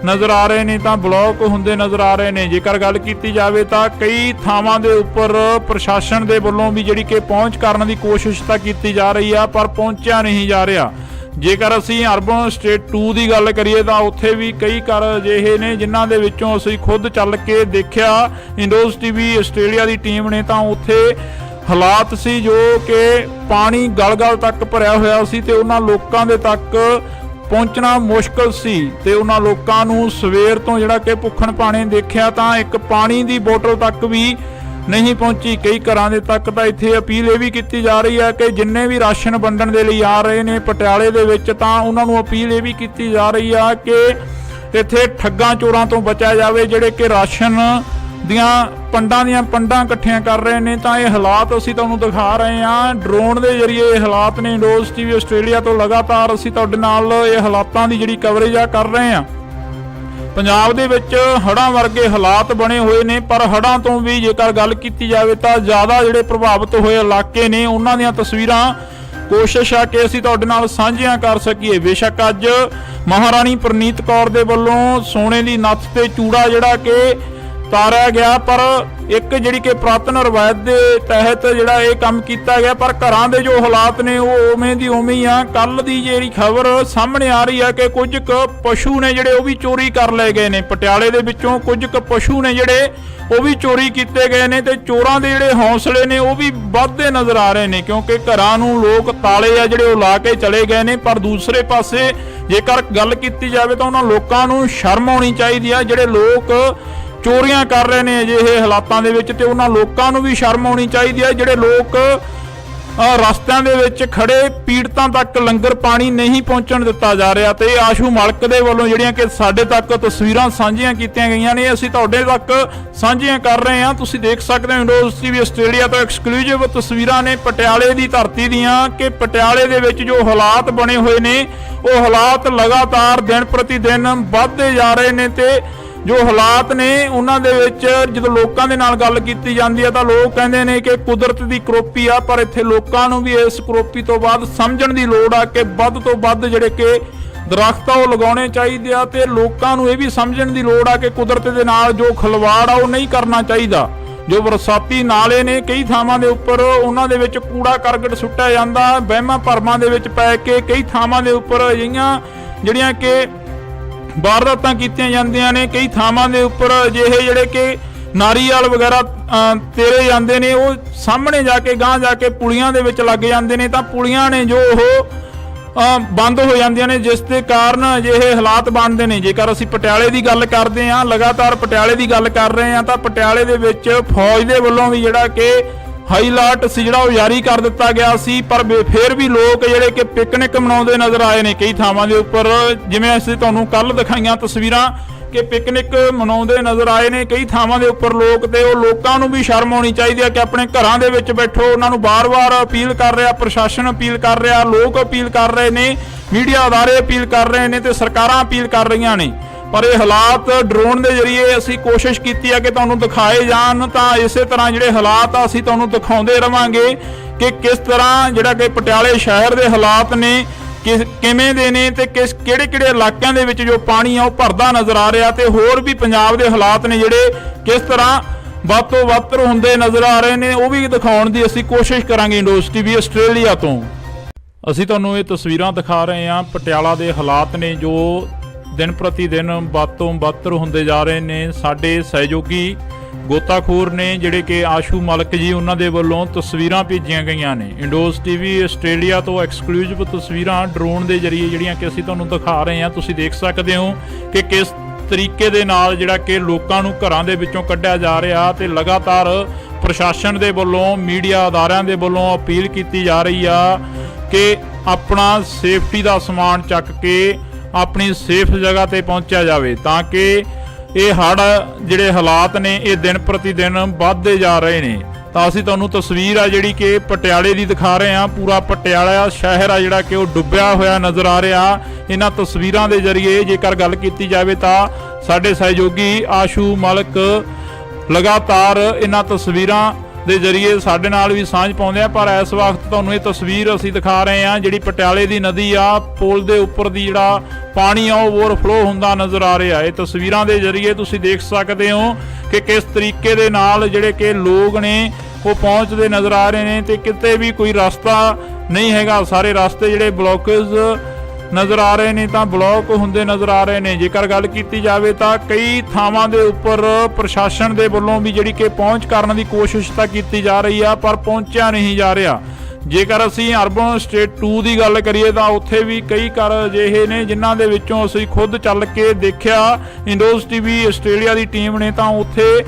ਨਜ਼ਰ ਆ ਰਹੇ ਨੇ ਤਾਂ ਬਲੌਕ ਹੁੰਦੇ ਨਜ਼ਰ ਆ ਰਹੇ ਨੇ। ਜੇਕਰ ਗੱਲ ਕੀਤੀ ਜਾਵੇ ਤਾਂ ਕਈ ਥਾਵਾਂ ਦੇ ਉੱਪਰ ਪ੍ਰਸ਼ਾਸਨ ਦੇ ਵੱਲੋਂ ਵੀ ਜਿਹੜੀ ਕਿ ਪਹੁੰਚ ਕਰਨ ਦੀ ਕੋਸ਼ਿਸ਼ ਤਾਂ ਕੀਤੀ ਜਾ ਰਹੀ ਆ, ਪਰ ਪਹੁੰਚਿਆ ਨਹੀਂ ਜਾ ਰਿਹਾ। ਜੇਕਰ ਅਸੀਂ ਅਰਬਨ ਸਟੇਟ 2 ਦੀ ਗੱਲ ਕਰੀਏ ਤਾਂ ਉੱਥੇ ਵੀ ਕਈ ਘਰ ਅਜਿਹੇ ਨੇ ਜਿਨ੍ਹਾਂ ਦੇ ਵਿੱਚੋਂ ਅਸੀਂ ਖੁਦ ਚੱਲ ਕੇ ਦੇਖਿਆ। ਇੰਡੋਜ਼ ਟੀਵੀ ਆਸਟ੍ਰੇਲੀਆ ਦੀ ਟੀਮ ਨੇ ਤਾਂ ਉੱਥੇ ਹਾਲਾਤ ਸੀ ਜੋ ਕਿ ਪਾਣੀ ਗਲ-ਗਲ ਤੱਕ ਭਰਿਆ ਹੋਇਆ ਸੀ ਤੇ ਉਹਨਾਂ ਲੋਕਾਂ ਦੇ ਤੱਕ ਪਹੁੰਚਣਾ ਮੁਸ਼ਕਲ ਸੀ ਤੇ ਉਹਨਾਂ ਲੋਕਾਂ ਨੂੰ ਸਵੇਰ ਤੋਂ ਜਿਹੜਾ ਕਿ ਭੁੱਖਣ ਭਾਣੇ ਦੇਖਿਆ ਤਾਂ ਇੱਕ ਪਾਣੀ ਦੀ ਬੋਤਲ ਤੱਕ ਵੀ ਨਹੀਂ ਪਹੁੰਚੀ। ਕਈ ਘਰਾਂ ਦੇ ਤੱਕ ਤਾਂ ਇੱਥੇ ਅਪੀਲ ਇਹ ਵੀ ਕੀਤੀ ਜਾ ਰਹੀ ਹੈ ਕਿ ਜਿੰਨੇ ਵੀ ਰਾਸ਼ਨ ਵੰਡਣ ਦੇ ਲਈ ਆ ਰਹੇ ਨੇ ਪਟਿਆਲੇ ਦੇ ਵਿੱਚ ਤਾਂ ਉਹਨਾਂ ਨੂੰ ਅਪੀਲ ਇਹ ਵੀ ਕੀਤੀ ਜਾ ਰਹੀ ਆ ਕਿ ਇੱਥੇ ਠੱਗਾਂ ਚੋਰਾਂ ਤੋਂ ਬਚਿਆ ਜਾਵੇ ਜਿਹੜੇ ਕਿ ਰਾਸ਼ਨ ਦੀਆਂ ਪੰਡਾਂ ਇਕੱਠੀਆਂ ਕਰ ਰਹੇ ਨੇ। ਤਾਂ ਇਹ ਹਾਲਾਤ ਅਸੀਂ ਤੁਹਾਨੂੰ ਦਿਖਾ ਰਹੇ ਹਾਂ ਡਰੋਨ ਦੇ ਜ਼ਰੀਏ। ਇਹ ਹਾਲਾਤ ਨੇ ਇੰਡੋਜ਼ ਟੀਵੀ ਆਸਟ੍ਰੇਲੀਆ ਤੋਂ ਲਗਾਤਾਰ ਅਸੀਂ ਤੁਹਾਡੇ ਨਾਲ ਇਹ ਹਾਲਾਤਾਂ ਦੀ ਜਿਹੜੀ ਕਵਰੇਜ ਆ ਕਰ ਰਹੇ ਹਾਂ। ਪੰਜਾਬ ਦੇ ਵਿੱਚ ਹੜ੍ਹਾਂ ਵਰਗੇ ਹਾਲਾਤ ਬਣੇ ਹੋਏ ਨੇ, ਪਰ ਹੜ੍ਹਾਂ ਤੋਂ ਵੀ ਜੇਕਰ ਗੱਲ ਕੀਤੀ ਜਾਵੇ ਤਾਂ ਜ਼ਿਆਦਾ ਜਿਹੜੇ ਪ੍ਰਭਾਵਿਤ ਹੋਏ ਇਲਾਕੇ ਨੇ ਉਹਨਾਂ ਦੀਆਂ ਤਸਵੀਰਾਂ ਕੋਸ਼ਿਸ਼ ਆ ਕਿ ਅਸੀਂ ਤੁਹਾਡੇ ਨਾਲ ਸਾਂਝੀਆਂ ਕਰ ਸਕੀਏ। ਬੇਸ਼ੱਕ ਅੱਜ ਮਹਾਰਾਣੀ ਪ੍ਰਨੀਤ ਕੌਰ ਦੇ ਵੱਲੋਂ ਸੋਨੇ ਦੀ ਨੱਥ ਤੇ ਚੂੜਾ ਜਿਹੜਾ ਕਿ ਤਾਰਿਆ ਗਿਆ, ਪਰ ਇੱਕ ਜਿਹੜੀ ਕਿ ਪੁਰਾਤਨ ਰਵਾਇਤ ਦੇ ਤਹਿਤ ਜਿਹੜਾ ਇਹ ਕੰਮ ਕੀਤਾ ਗਿਆ, ਪਰ ਘਰਾਂ ਦੇ ਜੋ ਹਾਲਾਤ ਨੇ ਉਹ ਉਵੇਂ ਦੀ ਉਵੇਂ ਹੀ ਆ। ਕੱਲ ਦੀ ਜਿਹੜੀ ਖਬਰ ਸਾਹਮਣੇ ਆ ਰਹੀ ਹੈ ਕਿ ਕੁਝ ਕੁ ਪਸ਼ੂ ਨੇ ਜਿਹੜੇ ਉਹ ਵੀ ਚੋਰੀ ਕਰ ਲਏ ਗਏ ਨੇ। ਪਟਿਆਲੇ ਦੇ ਵਿੱਚੋਂ ਕੁਝ ਕੁ ਪਸ਼ੂ ਨੇ ਜਿਹੜੇ ਉਹ ਵੀ ਚੋਰੀ ਕੀਤੇ ਗਏ ਨੇ ਤੇ ਚੋਰਾਂ ਦੇ ਜਿਹੜੇ ਹੌਸਲੇ ਨੇ ਉਹ ਵੀ ਵੱਧਦੇ ਨਜ਼ਰ ਆ ਰਹੇ ਨੇ, ਕਿਉਂਕਿ ਘਰਾਂ ਨੂੰ ਲੋਕ ਤਾਲੇ ਆ ਜਿਹੜੇ ਉਹ ਲਾ ਕੇ ਚਲੇ ਗਏ ਨੇ। ਪਰ ਦੂਸਰੇ ਪਾਸੇ ਜੇਕਰ ਗੱਲ ਕੀਤੀ ਜਾਵੇ ਤਾਂ ਉਹਨਾਂ ਲੋਕਾਂ ਨੂੰ ਸ਼ਰਮ ਆਉਣੀ ਚਾਹੀਦੀ ਆ ਜਿਹੜੇ ਲੋਕ ਚੋਰੀਆਂ ਕਰ ਰਹੇ ਨੇ ਅਜਿਹੇ ਹਾਲਾਤਾਂ ਦੇ ਵਿੱਚ, ਤੇ ਉਹਨਾਂ ਲੋਕਾਂ ਨੂੰ ਵੀ ਸ਼ਰਮ ਆਉਣੀ ਚਾਹੀਦੀ ਹੈ ਜਿਹੜੇ ਲੋਕ ਰਸਤਿਆਂ ਦੇ ਵਿੱਚ ਖੜੇ ਪੀੜਤਾਂ ਤੱਕ ਲੰਗਰ ਪਾਣੀ ਨਹੀਂ ਪਹੁੰਚਣ ਦਿੱਤਾ ਜਾ ਰਿਹਾ। ਤੇ ਆਸ਼ੂ ਮਲਕ ਦੇ ਵੱਲੋਂ ਜਿਹੜੀਆਂ ਕਿ ਸਾਡੇ ਤੱਕ ਤਸਵੀਰਾਂ ਸਾਂਝੀਆਂ ਕੀਤੀਆਂ ਗਈਆਂ ਨੇ ਅਸੀਂ ਤੁਹਾਡੇ ਤੱਕ ਸਾਂਝੀਆਂ ਕਰ ਰਹੇ ਹਾਂ। ਤੁਸੀਂ ਦੇਖ ਸਕਦੇ ਹੋ ਇੰਡੋਜ਼ ਟੀਵੀ ਆਸਟ੍ਰੇਲੀਆ ਤੋਂ ਐਕਸਕਲੂਸਿਵ ਤਸਵੀਰਾਂ ਨੇ ਪਟਿਆਲੇ ਦੀ ਧਰਤੀ ਦੀਆਂ ਕਿ ਪਟਿਆਲੇ ਦੇ ਵਿੱਚ ਜੋ ਹਾਲਾਤ ਬਣੇ ਹੋਏ ਨੇ ਉਹ ਹਾਲਾਤ ਲਗਾਤਾਰ ਦਿਨ ਪ੍ਰਤੀ ਦਿਨ ਵੱਧਦੇ ਜਾ ਰਹੇ ਨੇ। ਤੇ ਜੋ ਹਾਲਾਤ ਨੇ ਉਹਨਾਂ ਦੇ ਵਿੱਚ ਜਦੋਂ ਲੋਕਾਂ ਦੇ ਨਾਲ ਗੱਲ ਕੀਤੀ ਜਾਂਦੀ ਹੈ ਤਾਂ ਲੋਕ ਕਹਿੰਦੇ ਨੇ ਕਿ ਕੁਦਰਤ ਦੀ ਕਰੋਪੀ ਆ, ਪਰ ਇੱਥੇ ਲੋਕਾਂ ਨੂੰ ਵੀ ਇਸ ਕਰੋਪੀ ਤੋਂ ਬਾਅਦ ਸਮਝਣ ਦੀ ਲੋੜ ਆ ਕਿ ਵੱਧ ਤੋਂ ਵੱਧ ਜਿਹੜੇ ਕਿ ਦਰਖਤ ਆ ਉਹ ਲਗਾਉਣੇ ਚਾਹੀਦੇ ਆ ਤੇ ਲੋਕਾਂ ਨੂੰ ਇਹ ਵੀ ਸਮਝਣ ਦੀ ਲੋੜ ਆ ਕਿ ਕੁਦਰਤ ਦੇ ਨਾਲ ਜੋ ਖਿਲਵਾੜ ਆ ਉਹ ਨਹੀਂ ਕਰਨਾ ਚਾਹੀਦਾ। ਜੋ ਬਰਸਾਤੀ ਨਾਲੇ ਨੇ ਕਈ ਥਾਵਾਂ ਦੇ ਉੱਪਰ ਉਹਨਾਂ ਦੇ ਵਿੱਚ ਕੂੜਾ ਕਰਕਟ ਸੁੱਟਿਆ ਜਾਂਦਾ, ਵਹਿਮਾਂ ਭਰਮਾਂ ਦੇ ਵਿੱਚ ਪੈ ਕੇ ਕਈ ਥਾਵਾਂ ਦੇ ਉੱਪਰ ਅਜਿਹੀਆਂ ਜਿਹੜੀਆਂ ਕਿ ਵਾਰਦਾਤਾਂ ਕੀਤੀਆਂ ਜਾਂਦੀਆਂ ਨੇ। ਕਈ ਥਾਵਾਂ ਦੇ ਉੱਪਰ ਅਜਿਹੇ ਜਿਹੜੇ ਕਿ ਨਾਰੀਅਲ ਵਗੈਰਾ ਤੇਰੇ ਜਾਂਦੇ ਨੇ ਉਹ ਸਾਹਮਣੇ ਜਾ ਕੇ ਗਾਂਹ ਜਾ ਕੇ ਪੁਲੀਆਂ ਦੇ ਵਿੱਚ ਲੱਗ ਜਾਂਦੇ ਨੇ, ਤਾਂ ਪੁਲੀਆਂ ਨੇ ਜੋ ਉਹ ਬੰਦ ਹੋ ਜਾਂਦੀਆਂ ਨੇ, ਜਿਸ ਦੇ ਕਾਰਨ ਅਜਿਹੇ ਹਾਲਾਤ ਬਣਦੇ ਨੇ। ਜੇਕਰ ਅਸੀਂ ਪਟਿਆਲੇ ਦੀ ਗੱਲ ਕਰਦੇ ਹਾਂ, ਲਗਾਤਾਰ ਪਟਿਆਲੇ ਦੀ ਗੱਲ ਕਰ ਰਹੇ ਹਾਂ, ਤਾਂ ਪਟਿਆਲੇ ਦੇ ਵਿੱਚ ਫੌਜ ਦੇ ਵੱਲੋਂ ਵੀ ਜਿਹੜਾ ਕਿ ਹਾਈ ਅਲਰਟ ਸੀ ਜਿਹੜਾ ਉਹ ਜਾਰੀ ਕਰ ਦਿੱਤਾ ਗਿਆ ਸੀ, ਪਰ ਫਿਰ ਵੀ ਲੋਕ ਜਿਹੜੇ ਕਿ ਪਿਕਨਿਕ ਮਨਾਉਂਦੇ ਨਜ਼ਰ ਆਏ ਨੇ ਕਈ ਥਾਵਾਂ ਦੇ ਉੱਪਰ। ਜਿਵੇਂ ਅਸੀਂ ਤੁਹਾਨੂੰ ਕੱਲ ਦਿਖਾਈਆਂ ਤਸਵੀਰਾਂ ਕਿ ਪਿਕਨਿਕ ਮਨਾਉਂਦੇ ਨਜ਼ਰ ਆਏ ਨੇ ਕਈ ਥਾਵਾਂ ਦੇ ਉੱਪਰ ਲੋਕ, ਤੇ ਉਹ ਲੋਕਾਂ ਨੂੰ ਵੀ ਸ਼ਰਮ ਆਉਣੀ ਚਾਹੀਦੀ ਹੈ ਕਿ ਆਪਣੇ ਘਰਾਂ ਦੇ ਵਿੱਚ ਬੈਠੋ। ਉਹਨਾਂ ਨੂੰ ਬਾਰ-ਬਾਰ ਅਪੀਲ ਕਰ ਰਿਹਾ, ਪ੍ਰਸ਼ਾਸਨ ਅਪੀਲ ਕਰ ਰਿਹਾ, ਲੋਕ ਅਪੀਲ ਕਰ ਰਹੇ ਨੇ, ਮੀਡੀਆ ਅਦਾਰੇ ਅਪੀਲ ਕਰ ਰਹੇ ਨੇ ਤੇ ਸਰਕਾਰਾਂ ਅਪੀਲ ਕਰ ਰਹੀਆਂ ਨੇ। ਪਰ ਇਹ ਹਾਲਾਤ ਡਰੋਨ ਦੇ ਜ਼ਰੀਏ ਅਸੀਂ ਕੋਸ਼ਿਸ਼ ਕੀਤੀ ਹੈ ਕਿ ਤੁਹਾਨੂੰ ਦਿਖਾਏ ਜਾਣ, ਤਾਂ ਇਸੇ ਤਰ੍ਹਾਂ ਜਿਹੜੇ ਹਾਲਾਤ ਆ ਅਸੀਂ ਤੁਹਾਨੂੰ ਦਿਖਾਉਂਦੇ ਰਵਾਂਗੇ ਕਿ ਕਿਸ ਤਰ੍ਹਾਂ ਜਿਹੜਾ ਕਿ ਪਟਿਆਲੇ ਸ਼ਹਿਰ ਦੇ ਹਾਲਾਤ ਨੇ ਕਿਵੇਂ ਦੇ ਨੇ ਤੇ ਕਿਹੜੇ ਇਲਾਕਿਆਂ ਦੇ ਵਿੱਚ ਜੋ ਪਾਣੀ ਆ ਉਹ ਭਰਦਾ ਨਜ਼ਰ ਆ ਰਿਹਾ, ਤੇ ਹੋਰ ਵੀ ਪੰਜਾਬ ਦੇ ਹਾਲਾਤ ਨੇ ਜਿਹੜੇ ਕਿਸ ਤਰ੍ਹਾਂ ਵੱਧ ਤੋਂ ਵੱਧ ਹੁੰਦੇ ਨਜ਼ਰ ਆ ਰਹੇ ਨੇ ਉਹ ਵੀ ਦਿਖਾਉਣ ਦੀ ਅਸੀਂ ਕੋਸ਼ਿਸ਼ ਕਰਾਂਗੇ। ਇੰਡੋਜ਼ ਟੀਵੀ ਆਸਟ੍ਰੇਲੀਆ ਤੋਂ ਅਸੀਂ ਤੁਹਾਨੂੰ ਇਹ ਤਸਵੀਰਾਂ ਦਿਖਾ ਰਹੇ ਹਾਂ ਪਟਿਆਲਾ ਦੇ ਹਾਲਾਤ ਨੇ ਜੋ ਦਿਨ ਪ੍ਰਤੀ ਦਿਨ ਵੱਧ ਤੋਂ ਵੱਧ ਹੁੰਦੇ ਜਾ ਰਹੇ ਨੇ। ਸਾਡੇ ਸਹਿਯੋਗੀ ਗੋਤਾਖੋਰ ਨੇ ਜਿਹੜੇ ਕਿ ਆਸ਼ੂ ਮਲਕ ਜੀ ਉਹਨਾਂ ਦੇ ਵੱਲੋਂ ਤਸਵੀਰਾਂ ਭੇਜੀਆਂ ਗਈਆਂ ਨੇ। ਇੰਡੋਜ਼ ਟੀਵੀ ਆਸਟ੍ਰੇਲੀਆ ਤੋਂ ਐਕਸਕਲੂਸਿਵ ਤਸਵੀਰਾਂ ਡਰੋਨ ਦੇ ਜ਼ਰੀਏ ਜਿਹੜੀਆਂ ਕਿ ਅਸੀਂ ਤੁਹਾਨੂੰ ਦਿਖਾ ਰਹੇ ਹਾਂ। ਤੁਸੀਂ ਦੇਖ ਸਕਦੇ ਹੋ ਕਿ ਕਿਸ ਤਰੀਕੇ ਦੇ ਨਾਲ ਜਿਹੜਾ ਕਿ ਲੋਕਾਂ ਨੂੰ ਘਰਾਂ ਦੇ ਵਿੱਚੋਂ ਕੱਢਿਆ ਜਾ ਰਿਹਾ, ਤੇ ਲਗਾਤਾਰ ਪ੍ਰਸ਼ਾਸਨ ਦੇ ਵੱਲੋਂ ਮੀਡੀਆ ਅਦਾਰਿਆਂ ਦੇ ਵੱਲੋਂ ਅਪੀਲ ਕੀਤੀ ਜਾ ਰਹੀ ਆ ਕਿ ਆਪਣਾ ਸੇਫਟੀ ਦਾ ਸਮਾਨ ਚੱਕ ਕੇ ਆਪਣੀ ਸੇਫ ਜਗ੍ਹਾ ਤੇ ਪਹੁੰਚਿਆ ਜਾਵੇ, ਤਾਂ ਕਿ ਇਹ ਹੜ੍ਹ ਜਿਹੜੇ ਹਾਲਾਤ ਨੇ ਇਹ ਦਿਨ ਪ੍ਰਤੀ ਦਿਨ ਵੱਧਦੇ ਜਾ ਰਹੇ ਨੇ। ਤਾਂ ਅਸੀਂ ਤੁਹਾਨੂੰ ਤਸਵੀਰ ਆ ਜਿਹੜੀ ਕਿ ਪਟਿਆਲੇ ਦੀ ਦਿਖਾ ਰਹੇ ਹਾਂ। ਪੂਰਾ ਪਟਿਆਲਾ ਸ਼ਹਿਰ ਆ ਜਿਹੜਾ ਕਿ ਉਹ ਡੁੱਬਿਆ ਹੋਇਆ ਨਜ਼ਰ ਆ ਰਿਹਾ। ਇਹਨਾਂ ਤਸਵੀਰਾਂ ਦੇ ਜ਼ਰੀਏ ਜੇਕਰ ਗੱਲ ਕੀਤੀ ਜਾਵੇ ਤਾਂ ਸਾਡੇ ਸਹਿਯੋਗੀ ਆਸ਼ੂ ਮਲਕ ਲਗਾਤਾਰ ਇਹਨਾਂ ਤਸਵੀਰਾਂ ਦੇ ਜ਼ਰੀਏ ਸਾਡੇ ਨਾਲ ਵੀ ਸਾਂਝ ਪਾਉਂਦੇ ਆ। ਪਰ ਇਸ ਵਕਤ ਤੁਹਾਨੂੰ ਇਹ ਤਸਵੀਰ ਅਸੀਂ ਦਿਖਾ ਰਹੇ ਹਾਂ ਜਿਹੜੀ ਪਟਿਆਲੇ ਦੀ ਨਦੀ ਆ, ਪੁਲ ਦੇ ਉੱਪਰ ਦੀ ਜਿਹੜਾ ਪਾਣੀ ਆ ਉਹ ਓਵਰਫਲੋ ਹੁੰਦਾ ਨਜ਼ਰ ਆ ਰਿਹਾ। ਇਹ ਤਸਵੀਰਾਂ ਦੇ ਜ਼ਰੀਏ ਤੁਸੀਂ ਦੇਖ ਸਕਦੇ ਹੋ ਕਿ ਕਿਸ ਤਰੀਕੇ ਦੇ ਨਾਲ ਜਿਹੜੇ ਕਿ ਲੋਕ ਨੇ ਉਹ ਪਹੁੰਚਦੇ ਨਜ਼ਰ ਆ ਰਹੇ ਨੇ ਤੇ ਕਿਤੇ ਵੀ ਕੋਈ ਰਸਤਾ ਨਹੀਂ ਹੈਗਾ। ਸਾਰੇ ਰਸਤੇ ਜਿਹੜੇ ਬਲੌਕੇਜ ਨਜ਼ਰ ਆ ਰਹੇ ਨੇ ਤਾਂ ਬਲੌਕ ਹੁੰਦੇ ਨਜ਼ਰ ਆ ਰਹੇ ਨੇ। ਜੇਕਰ ਗੱਲ ਕੀਤੀ ਜਾਵੇ ਤਾਂ ਕਈ ਥਾਵਾਂ ਦੇ ਉੱਪਰ ਪ੍ਰਸ਼ਾਸਨ ਦੇ ਵੱਲੋਂ ਵੀ ਜਿਹੜੀ ਕਿ ਪਹੁੰਚ ਕਰਨ ਦੀ ਕੋਸ਼ਿਸ਼ ਤਾਂ ਕੀਤੀ ਜਾ ਰਹੀ ਆ ਪਰ ਪਹੁੰਚਿਆ ਨਹੀਂ ਜਾ ਰਿਹਾ। ਜੇਕਰ ਅਸੀਂ ਅਰਬਨ ਸਟੇਟ 2 ਦੀ ਗੱਲ ਕਰੀਏ ਤਾਂ ਉੱਥੇ ਵੀ ਕਈ ਘਰ ਅਜਿਹੇ ਨੇ ਜਿਨ੍ਹਾਂ ਦੇ ਵਿੱਚੋਂ ਅਸੀਂ ਖੁਦ ਚੱਲ ਕੇ ਦੇਖਿਆ, ਇੰਡੋਜ਼ ਟੀਵੀ ਆਸਟ੍ਰੇਲੀਆ ਦੀ ਟੀਮ ਨੇ, ਤਾਂ ਉੱਥੇ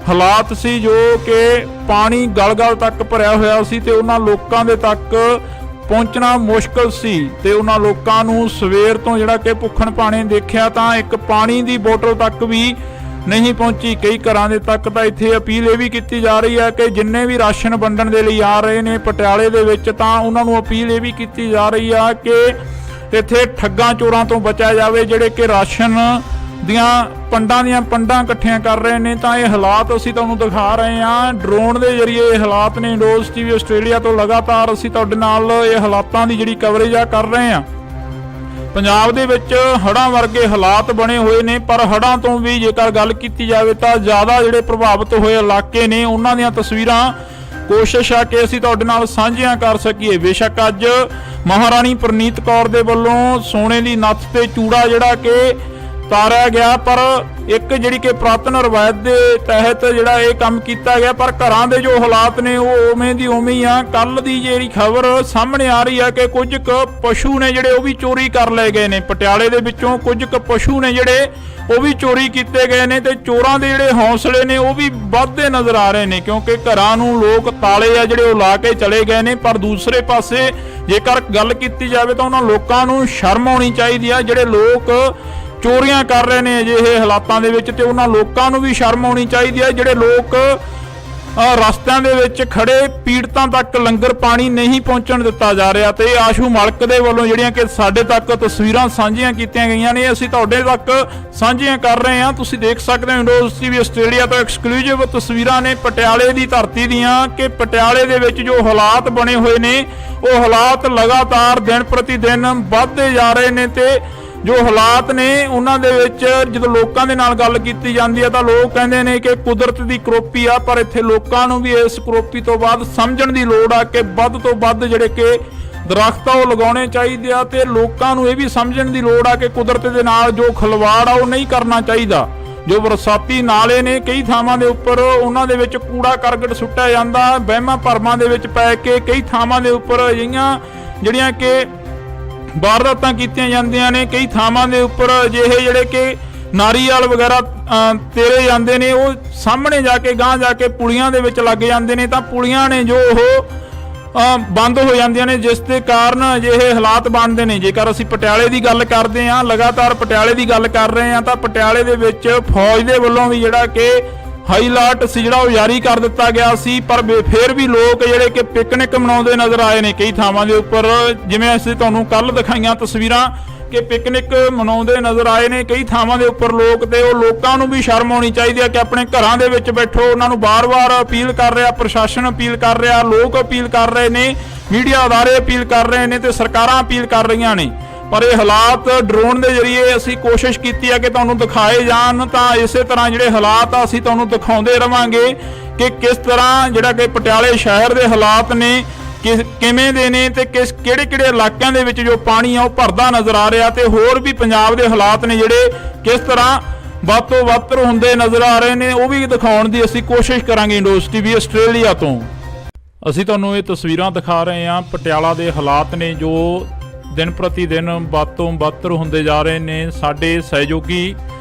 ਹਾਲਾਤ ਸੀ ਜੋ ਕਿ ਪਾਣੀ ਗਲ-ਗਲ ਤੱਕ ਭਰਿਆ ਹੋਇਆ ਸੀ ਤੇ ਉਹਨਾਂ ਲੋਕਾਂ ਦੇ ਤੱਕ ਪਹੁੰਚਣਾ ਮੁਸ਼ਕਲ ਸੀ ਤੇ ਉਹਨਾਂ ਲੋਕਾਂ ਨੂੰ ਸਵੇਰ ਤੋਂ ਜਿਹੜਾ ਕਿ ਭੁੱਖਣ ਭਾਣੇ ਦੇਖਿਆ ਤਾਂ ਇੱਕ ਪਾਣੀ ਦੀ ਬੋਤਲ ਤੱਕ ਵੀ ਨਹੀਂ ਪਹੁੰਚੀ। ਕਈ ਘਰਾਂ ਦੇ ਤੱਕ ਤਾਂ ਇੱਥੇ ਅਪੀਲ ਇਹ ਵੀ ਕੀਤੀ ਜਾ ਰਹੀ ਹੈ ਕਿ ਜਿੰਨੇ ਵੀ ਰਾਸ਼ਨ ਵੰਡਣ ਦੇ ਲਈ ਆ ਰਹੇ ਨੇ ਪਟਿਆਲੇ ਦੇ ਵਿੱਚ ਤਾਂ ਉਹਨਾਂ ਨੂੰ ਅਪੀਲ ਇਹ ਵੀ ਕੀਤੀ ਜਾ ਰਹੀ ਆ ਕਿ ਇੱਥੇ ਠੱਗਾਂ ਚੋਰਾਂ ਤੋਂ ਬਚਿਆ ਜਾਵੇ ਜਿਹੜੇ ਕਿ ਰਾਸ਼ਨ ਦੀਆਂ ਪੰਡਾਂ ਇਕੱਠੀਆਂ ਕਰ ਰਹੇ ਨੇ। ਤਾਂ ਇਹ ਹਾਲਾਤ ਅਸੀਂ ਤੁਹਾਨੂੰ ਦਿਖਾ ਰਹੇ ਹਾਂ ਡਰੋਨ ਦੇ ਜ਼ਰੀਏ। ਇਹ ਹਾਲਾਤ ਨੇ ਇੰਡੋਜ਼ ਟੀਵੀ ਆਸਟ੍ਰੇਲੀਆ ਤੋਂ ਲਗਾਤਾਰ ਅਸੀਂ ਤੁਹਾਡੇ ਨਾਲ ਇਹ ਹਾਲਾਤਾਂ ਦੀ ਜਿਹੜੀ ਕਵਰੇਜ ਆ ਕਰ ਰਹੇ ਹਾਂ। ਪੰਜਾਬ ਦੇ ਵਿੱਚ ਹੜ੍ਹਾਂ ਵਰਗੇ ਹਾਲਾਤ ਬਣੇ ਹੋਏ ਨੇ ਪਰ ਹੜ੍ਹਾਂ ਤੋਂ ਵੀ ਜੇਕਰ ਗੱਲ ਕੀਤੀ ਜਾਵੇ ਤਾਂ ਜ਼ਿਆਦਾ ਜਿਹੜੇ ਪ੍ਰਭਾਵਿਤ ਹੋਏ ਇਲਾਕੇ ਨੇ ਉਹਨਾਂ ਦੀਆਂ ਤਸਵੀਰਾਂ ਕੋਸ਼ਿਸ਼ ਆ ਕਿ ਅਸੀਂ ਤੁਹਾਡੇ ਨਾਲ ਸਾਂਝੀਆਂ ਕਰ ਸਕੀਏ। ਬੇਸ਼ੱਕ ਅੱਜ ਮਹਾਰਾਣੀ ਪ੍ਰਨੀਤ ਕੌਰ ਦੇ ਵੱਲੋਂ ਸੋਨੇ ਦੀ ਨੱਥ ਤੇ ਚੂੜਾ ਜਿਹੜਾ ਕਿ ਤਾਰਿਆ ਗਿਆ ਪਰ ਇੱਕ ਜਿਹੜੀ ਕਿ ਪੁਰਾਤਨ ਰਵਾਇਤ ਦੇ ਤਹਿਤ ਜਿਹੜਾ ਇਹ ਕੰਮ ਕੀਤਾ ਗਿਆ ਪਰ ਘਰਾਂ ਦੇ ਜੋ ਹਾਲਾਤ ਨੇ ਉਹ ਉਵੇਂ ਦੀ ਉਵੇਂ ਹੀ ਆ। ਕੱਲ ਦੀ ਜਿਹੜੀ ਖਬਰ ਸਾਹਮਣੇ ਆ ਰਹੀ ਆ ਕਿ ਕੁਝ ਕੁ ਪਸ਼ੂ ਨੇ ਜਿਹੜੇ ਉਹ ਵੀ ਚੋਰੀ ਕਰ ਲਏ ਗਏ ਨੇ। ਪਟਿਆਲੇ ਦੇ ਵਿੱਚੋਂ ਕੁਝ ਕੁ ਪਸ਼ੂ ਨੇ ਜਿਹੜੇ ਉਹ ਵੀ ਚੋਰੀ ਕੀਤੇ ਗਏ ਨੇ ਤੇ ਚੋਰਾਂ ਦੇ ਜਿਹੜੇ ਹੌਸਲੇ ਨੇ ਉਹ ਵੀ ਵੱਧਦੇ ਨਜ਼ਰ ਆ ਰਹੇ ਨੇ ਕਿਉਂਕਿ ਘਰਾਂ ਨੂੰ ਲੋਕ ਤਾਲੇ ਆ ਜਿਹੜੇ ਉਹ ਲਾ ਕੇ ਚਲੇ ਗਏ ਨੇ। ਪਰ ਦੂਸਰੇ ਪਾਸੇ ਜੇਕਰ ਗੱਲ ਕੀਤੀ ਜਾਵੇ ਤਾਂ ਉਹਨਾਂ ਲੋਕਾਂ ਨੂੰ ਸ਼ਰਮ ਆਉਣੀ ਚਾਹੀਦੀ ਆ ਜਿਹੜੇ ਲੋਕ ਚੋਰੀਆਂ ਕਰ ਰਹੇ ਨੇ ਅਜਿਹੇ ਹਾਲਾਤਾਂ ਦੇ ਵਿੱਚ ਤੇ ਉਹਨਾਂ ਲੋਕਾਂ ਨੂੰ ਵੀ ਸ਼ਰਮ ਆਉਣੀ ਚਾਹੀਦੀ ਹੈ ਜਿਹੜੇ ਲੋਕ ਰਸਤਿਆਂ ਦੇ ਵਿੱਚ ਖੜੇ ਪੀੜਤਾਂ ਤੱਕ ਲੰਗਰ ਪਾਣੀ ਨਹੀਂ ਪਹੁੰਚਣ ਦਿੱਤਾ ਜਾ ਰਿਹਾ। ਤੇ ਆਸ਼ੂ ਮਲਕ ਦੇ ਵੱਲੋਂ ਜਿਹੜੀਆਂ ਕਿ ਸਾਡੇ ਤੱਕ ਤਸਵੀਰਾਂ ਸਾਂਝੀਆਂ ਕੀਤੀਆਂ ਗਈਆਂ ਨੇ ਅਸੀਂ ਤੁਹਾਡੇ ਤੱਕ ਸਾਂਝੀਆਂ ਕਰ ਰਹੇ ਹਾਂ। ਤੁਸੀਂ ਦੇਖ ਸਕਦੇ ਹੋ ਇੰਡੋਜ਼ ਟੀਵੀ ਆਸਟ੍ਰੇਲੀਆ ਤੋਂ ਐਕਸਕਲੂਸਿਵ ਤਸਵੀਰਾਂ ਨੇ ਪਟਿਆਲੇ ਦੀ ਧਰਤੀ ਦੀਆਂ ਕਿ ਪਟਿਆਲੇ ਦੇ ਵਿੱਚ ਜੋ ਹਾਲਾਤ ਬਣੇ ਹੋਏ ਨੇ ਉਹ ਹਾਲਾਤ ਲਗਾਤਾਰ ਦਿਨ ਪ੍ਰਤੀ ਦਿਨ ਵੱਧਦੇ ਜਾ ਰਹੇ ਨੇ ਤੇ ਜੋ ਹਾਲਾਤ ਨੇ ਉਹਨਾਂ ਦੇ ਵਿੱਚ ਜਦੋਂ ਲੋਕਾਂ ਦੇ ਨਾਲ ਗੱਲ ਕੀਤੀ ਜਾਂਦੀ ਹੈ ਤਾਂ ਲੋਕ ਕਹਿੰਦੇ ਨੇ ਕਿ ਕੁਦਰਤ ਦੀ ਕਰੋਪੀ ਆ ਪਰ ਇੱਥੇ ਲੋਕਾਂ ਨੂੰ ਵੀ ਇਸ ਕਰੋਪੀ ਤੋਂ ਬਾਅਦ ਸਮਝਣ ਦੀ ਲੋੜ ਆ ਕਿ ਵੱਧ ਤੋਂ ਵੱਧ ਜਿਹੜੇ ਕਿ ਦਰਖਤ ਆ ਉਹ ਲਗਾਉਣੇ ਚਾਹੀਦੇ ਆ ਤੇ ਲੋਕਾਂ ਨੂੰ ਇਹ ਵੀ ਸਮਝਣ ਦੀ ਲੋੜ ਆ ਕਿ ਕੁਦਰਤ ਦੇ ਨਾਲ ਜੋ ਖਿਲਵਾੜ ਆ ਉਹ ਨਹੀਂ ਕਰਨਾ ਚਾਹੀਦਾ। ਜੋ ਬਰਸਾਤੀ ਨਾਲੇ ਨੇ ਕਈ ਥਾਵਾਂ ਦੇ ਉੱਪਰ ਉਹਨਾਂ ਦੇ ਵਿੱਚ ਕੂੜਾ ਕਰਕਟ ਸੁੱਟਿਆ ਜਾਂਦਾ, ਵਹਿਮਾਂ ਭਰਮਾਂ ਦੇ ਵਿੱਚ ਪੈ ਕੇ ਕਈ ਥਾਵਾਂ ਦੇ ਉੱਪਰ ਅਜਿਹੀਆਂ ਜਿਹੜੀਆਂ ਕਿ ਵਾਰਦਾਤਾਂ ਕੀਤੀਆਂ ਜਾਂਦੀਆਂ ਨੇ। ਕਈ ਥਾਵਾਂ ਦੇ ਉੱਪਰ ਅਜਿਹੇ ਜਿਹੜੇ ਕਿ ਨਾਰੀਅਲ ਵਗੈਰਾ ਤੇਰੇ ਜਾਂਦੇ ਨੇ ਉਹ ਸਾਹਮਣੇ ਜਾ ਕੇ ਗਾਂਹ ਜਾ ਕੇ ਪੁਲੀਆਂ ਦੇ ਵਿੱਚ ਲੱਗ ਜਾਂਦੇ ਨੇ ਤਾਂ ਪੁਲੀਆਂ ਨੇ ਜੋ ਉਹ ਬੰਦ ਹੋ ਜਾਂਦੀਆਂ ਨੇ ਜਿਸ ਦੇ ਕਾਰਨ ਅਜਿਹੇ ਹਾਲਾਤ ਬਣਦੇ ਨੇ। ਜੇਕਰ ਅਸੀਂ ਪਟਿਆਲੇ ਦੀ ਗੱਲ ਕਰਦੇ ਹਾਂ, ਲਗਾਤਾਰ ਪਟਿਆਲੇ ਦੀ ਗੱਲ ਕਰ ਰਹੇ ਹਾਂ ਤਾਂ ਪਟਿਆਲੇ ਦੇ ਵਿੱਚ ਫੌਜ ਦੇ ਵੱਲੋਂ ਵੀ ਜਿਹੜਾ ਕਿ ਹਾਈ ਅਲਰਟ ਸੀ ਜਿਹੜਾ ਉਹ ਜਾਰੀ ਕਰ ਦਿੱਤਾ ਗਿਆ ਸੀ ਪਰ ਫਿਰ ਵੀ ਲੋਕ ਜਿਹੜੇ ਕਿ ਪਿਕਨਿਕ ਮਨਾਉਂਦੇ ਨਜ਼ਰ ਆਏ ਨੇ ਕਈ ਥਾਵਾਂ ਦੇ ਉੱਪਰ। ਜਿਵੇਂ ਅਸੀਂ ਤੁਹਾਨੂੰ ਕੱਲ ਦਿਖਾਈਆਂ ਤਸਵੀਰਾਂ ਕਿ ਪਿਕਨਿਕ ਮਨਾਉਂਦੇ ਨਜ਼ਰ ਆਏ ਨੇ ਕਈ ਥਾਵਾਂ ਦੇ ਉੱਪਰ ਲੋਕ ਤੇ ਉਹ ਲੋਕਾਂ ਨੂੰ ਵੀ ਸ਼ਰਮ ਆਉਣੀ ਚਾਹੀਦੀ ਹੈ ਕਿ ਆਪਣੇ ਘਰਾਂ ਦੇ ਵਿੱਚ ਬੈਠੋ। ਉਹਨਾਂ ਨੂੰ ਬਾਰ-ਬਾਰ ਅਪੀਲ ਕਰ ਰਿਹਾ, ਪ੍ਰਸ਼ਾਸਨ ਅਪੀਲ ਕਰ ਰਿਹਾ, ਲੋਕ ਅਪੀਲ ਕਰ ਰਹੇ ਨੇ, ਮੀਡੀਆ ਅਦਾਰੇ ਅਪੀਲ ਕਰ ਰਹੇ ਨੇ ਤੇ ਸਰਕਾਰਾਂ ਅਪੀਲ ਕਰ ਰਹੀਆਂ ਨੇ। ਪਰ ਇਹ ਹਾਲਾਤ ਡਰੋਨ ਦੇ ਜ਼ਰੀਏ ਅਸੀਂ ਕੋਸ਼ਿਸ਼ ਕੀਤੀ ਹੈ ਕਿ ਤੁਹਾਨੂੰ ਦਿਖਾਏ ਜਾਣ ਤਾਂ ਇਸੇ ਤਰ੍ਹਾਂ ਜਿਹੜੇ ਹਾਲਾਤ ਆ ਅਸੀਂ ਤੁਹਾਨੂੰ ਦਿਖਾਉਂਦੇ ਰਵਾਂਗੇ ਕਿ ਕਿਸ ਤਰ੍ਹਾਂ ਜਿਹੜਾ ਕਿ ਪਟਿਆਲੇ ਸ਼ਹਿਰ ਦੇ ਹਾਲਾਤ ਨੇ ਕਿਵੇਂ ਦੇ ਨੇ ਤੇ ਕਿਹੜੇ ਇਲਾਕਿਆਂ ਦੇ ਵਿੱਚ ਜੋ ਪਾਣੀ ਆ ਉਹ ਭਰਦਾ ਨਜ਼ਰ ਆ ਰਿਹਾ ਤੇ ਹੋਰ ਵੀ ਪੰਜਾਬ ਦੇ ਹਾਲਾਤ ਨੇ ਜਿਹੜੇ ਕਿਸ ਤਰ੍ਹਾਂ ਵੱਧ ਤੋਂ ਵੱਧ ਹੁੰਦੇ ਨਜ਼ਰ ਆ ਰਹੇ ਨੇ ਉਹ ਵੀ ਦਿਖਾਉਣ ਦੀ ਅਸੀਂ ਕੋਸ਼ਿਸ਼ ਕਰਾਂਗੇ। ਇੰਡੋਜ਼ ਟੀਵੀ ਆਸਟ੍ਰੇਲੀਆ ਤੋਂ ਅਸੀਂ ਤੁਹਾਨੂੰ ਇਹ ਤਸਵੀਰਾਂ ਦਿਖਾ ਰਹੇ ਹਾਂ ਪਟਿਆਲਾ ਦੇ ਹਾਲਾਤ ਨੇ ਜੋ ਦਿਨ ਪ੍ਰਤੀ ਦਿਨ ਵੱਧ ਤੋਂ ਵੱਧ ਹੁੰਦੇ ਜਾ ਰਹੇ ਨੇ। ਸਾਡੇ ਸਹਿਯੋਗੀ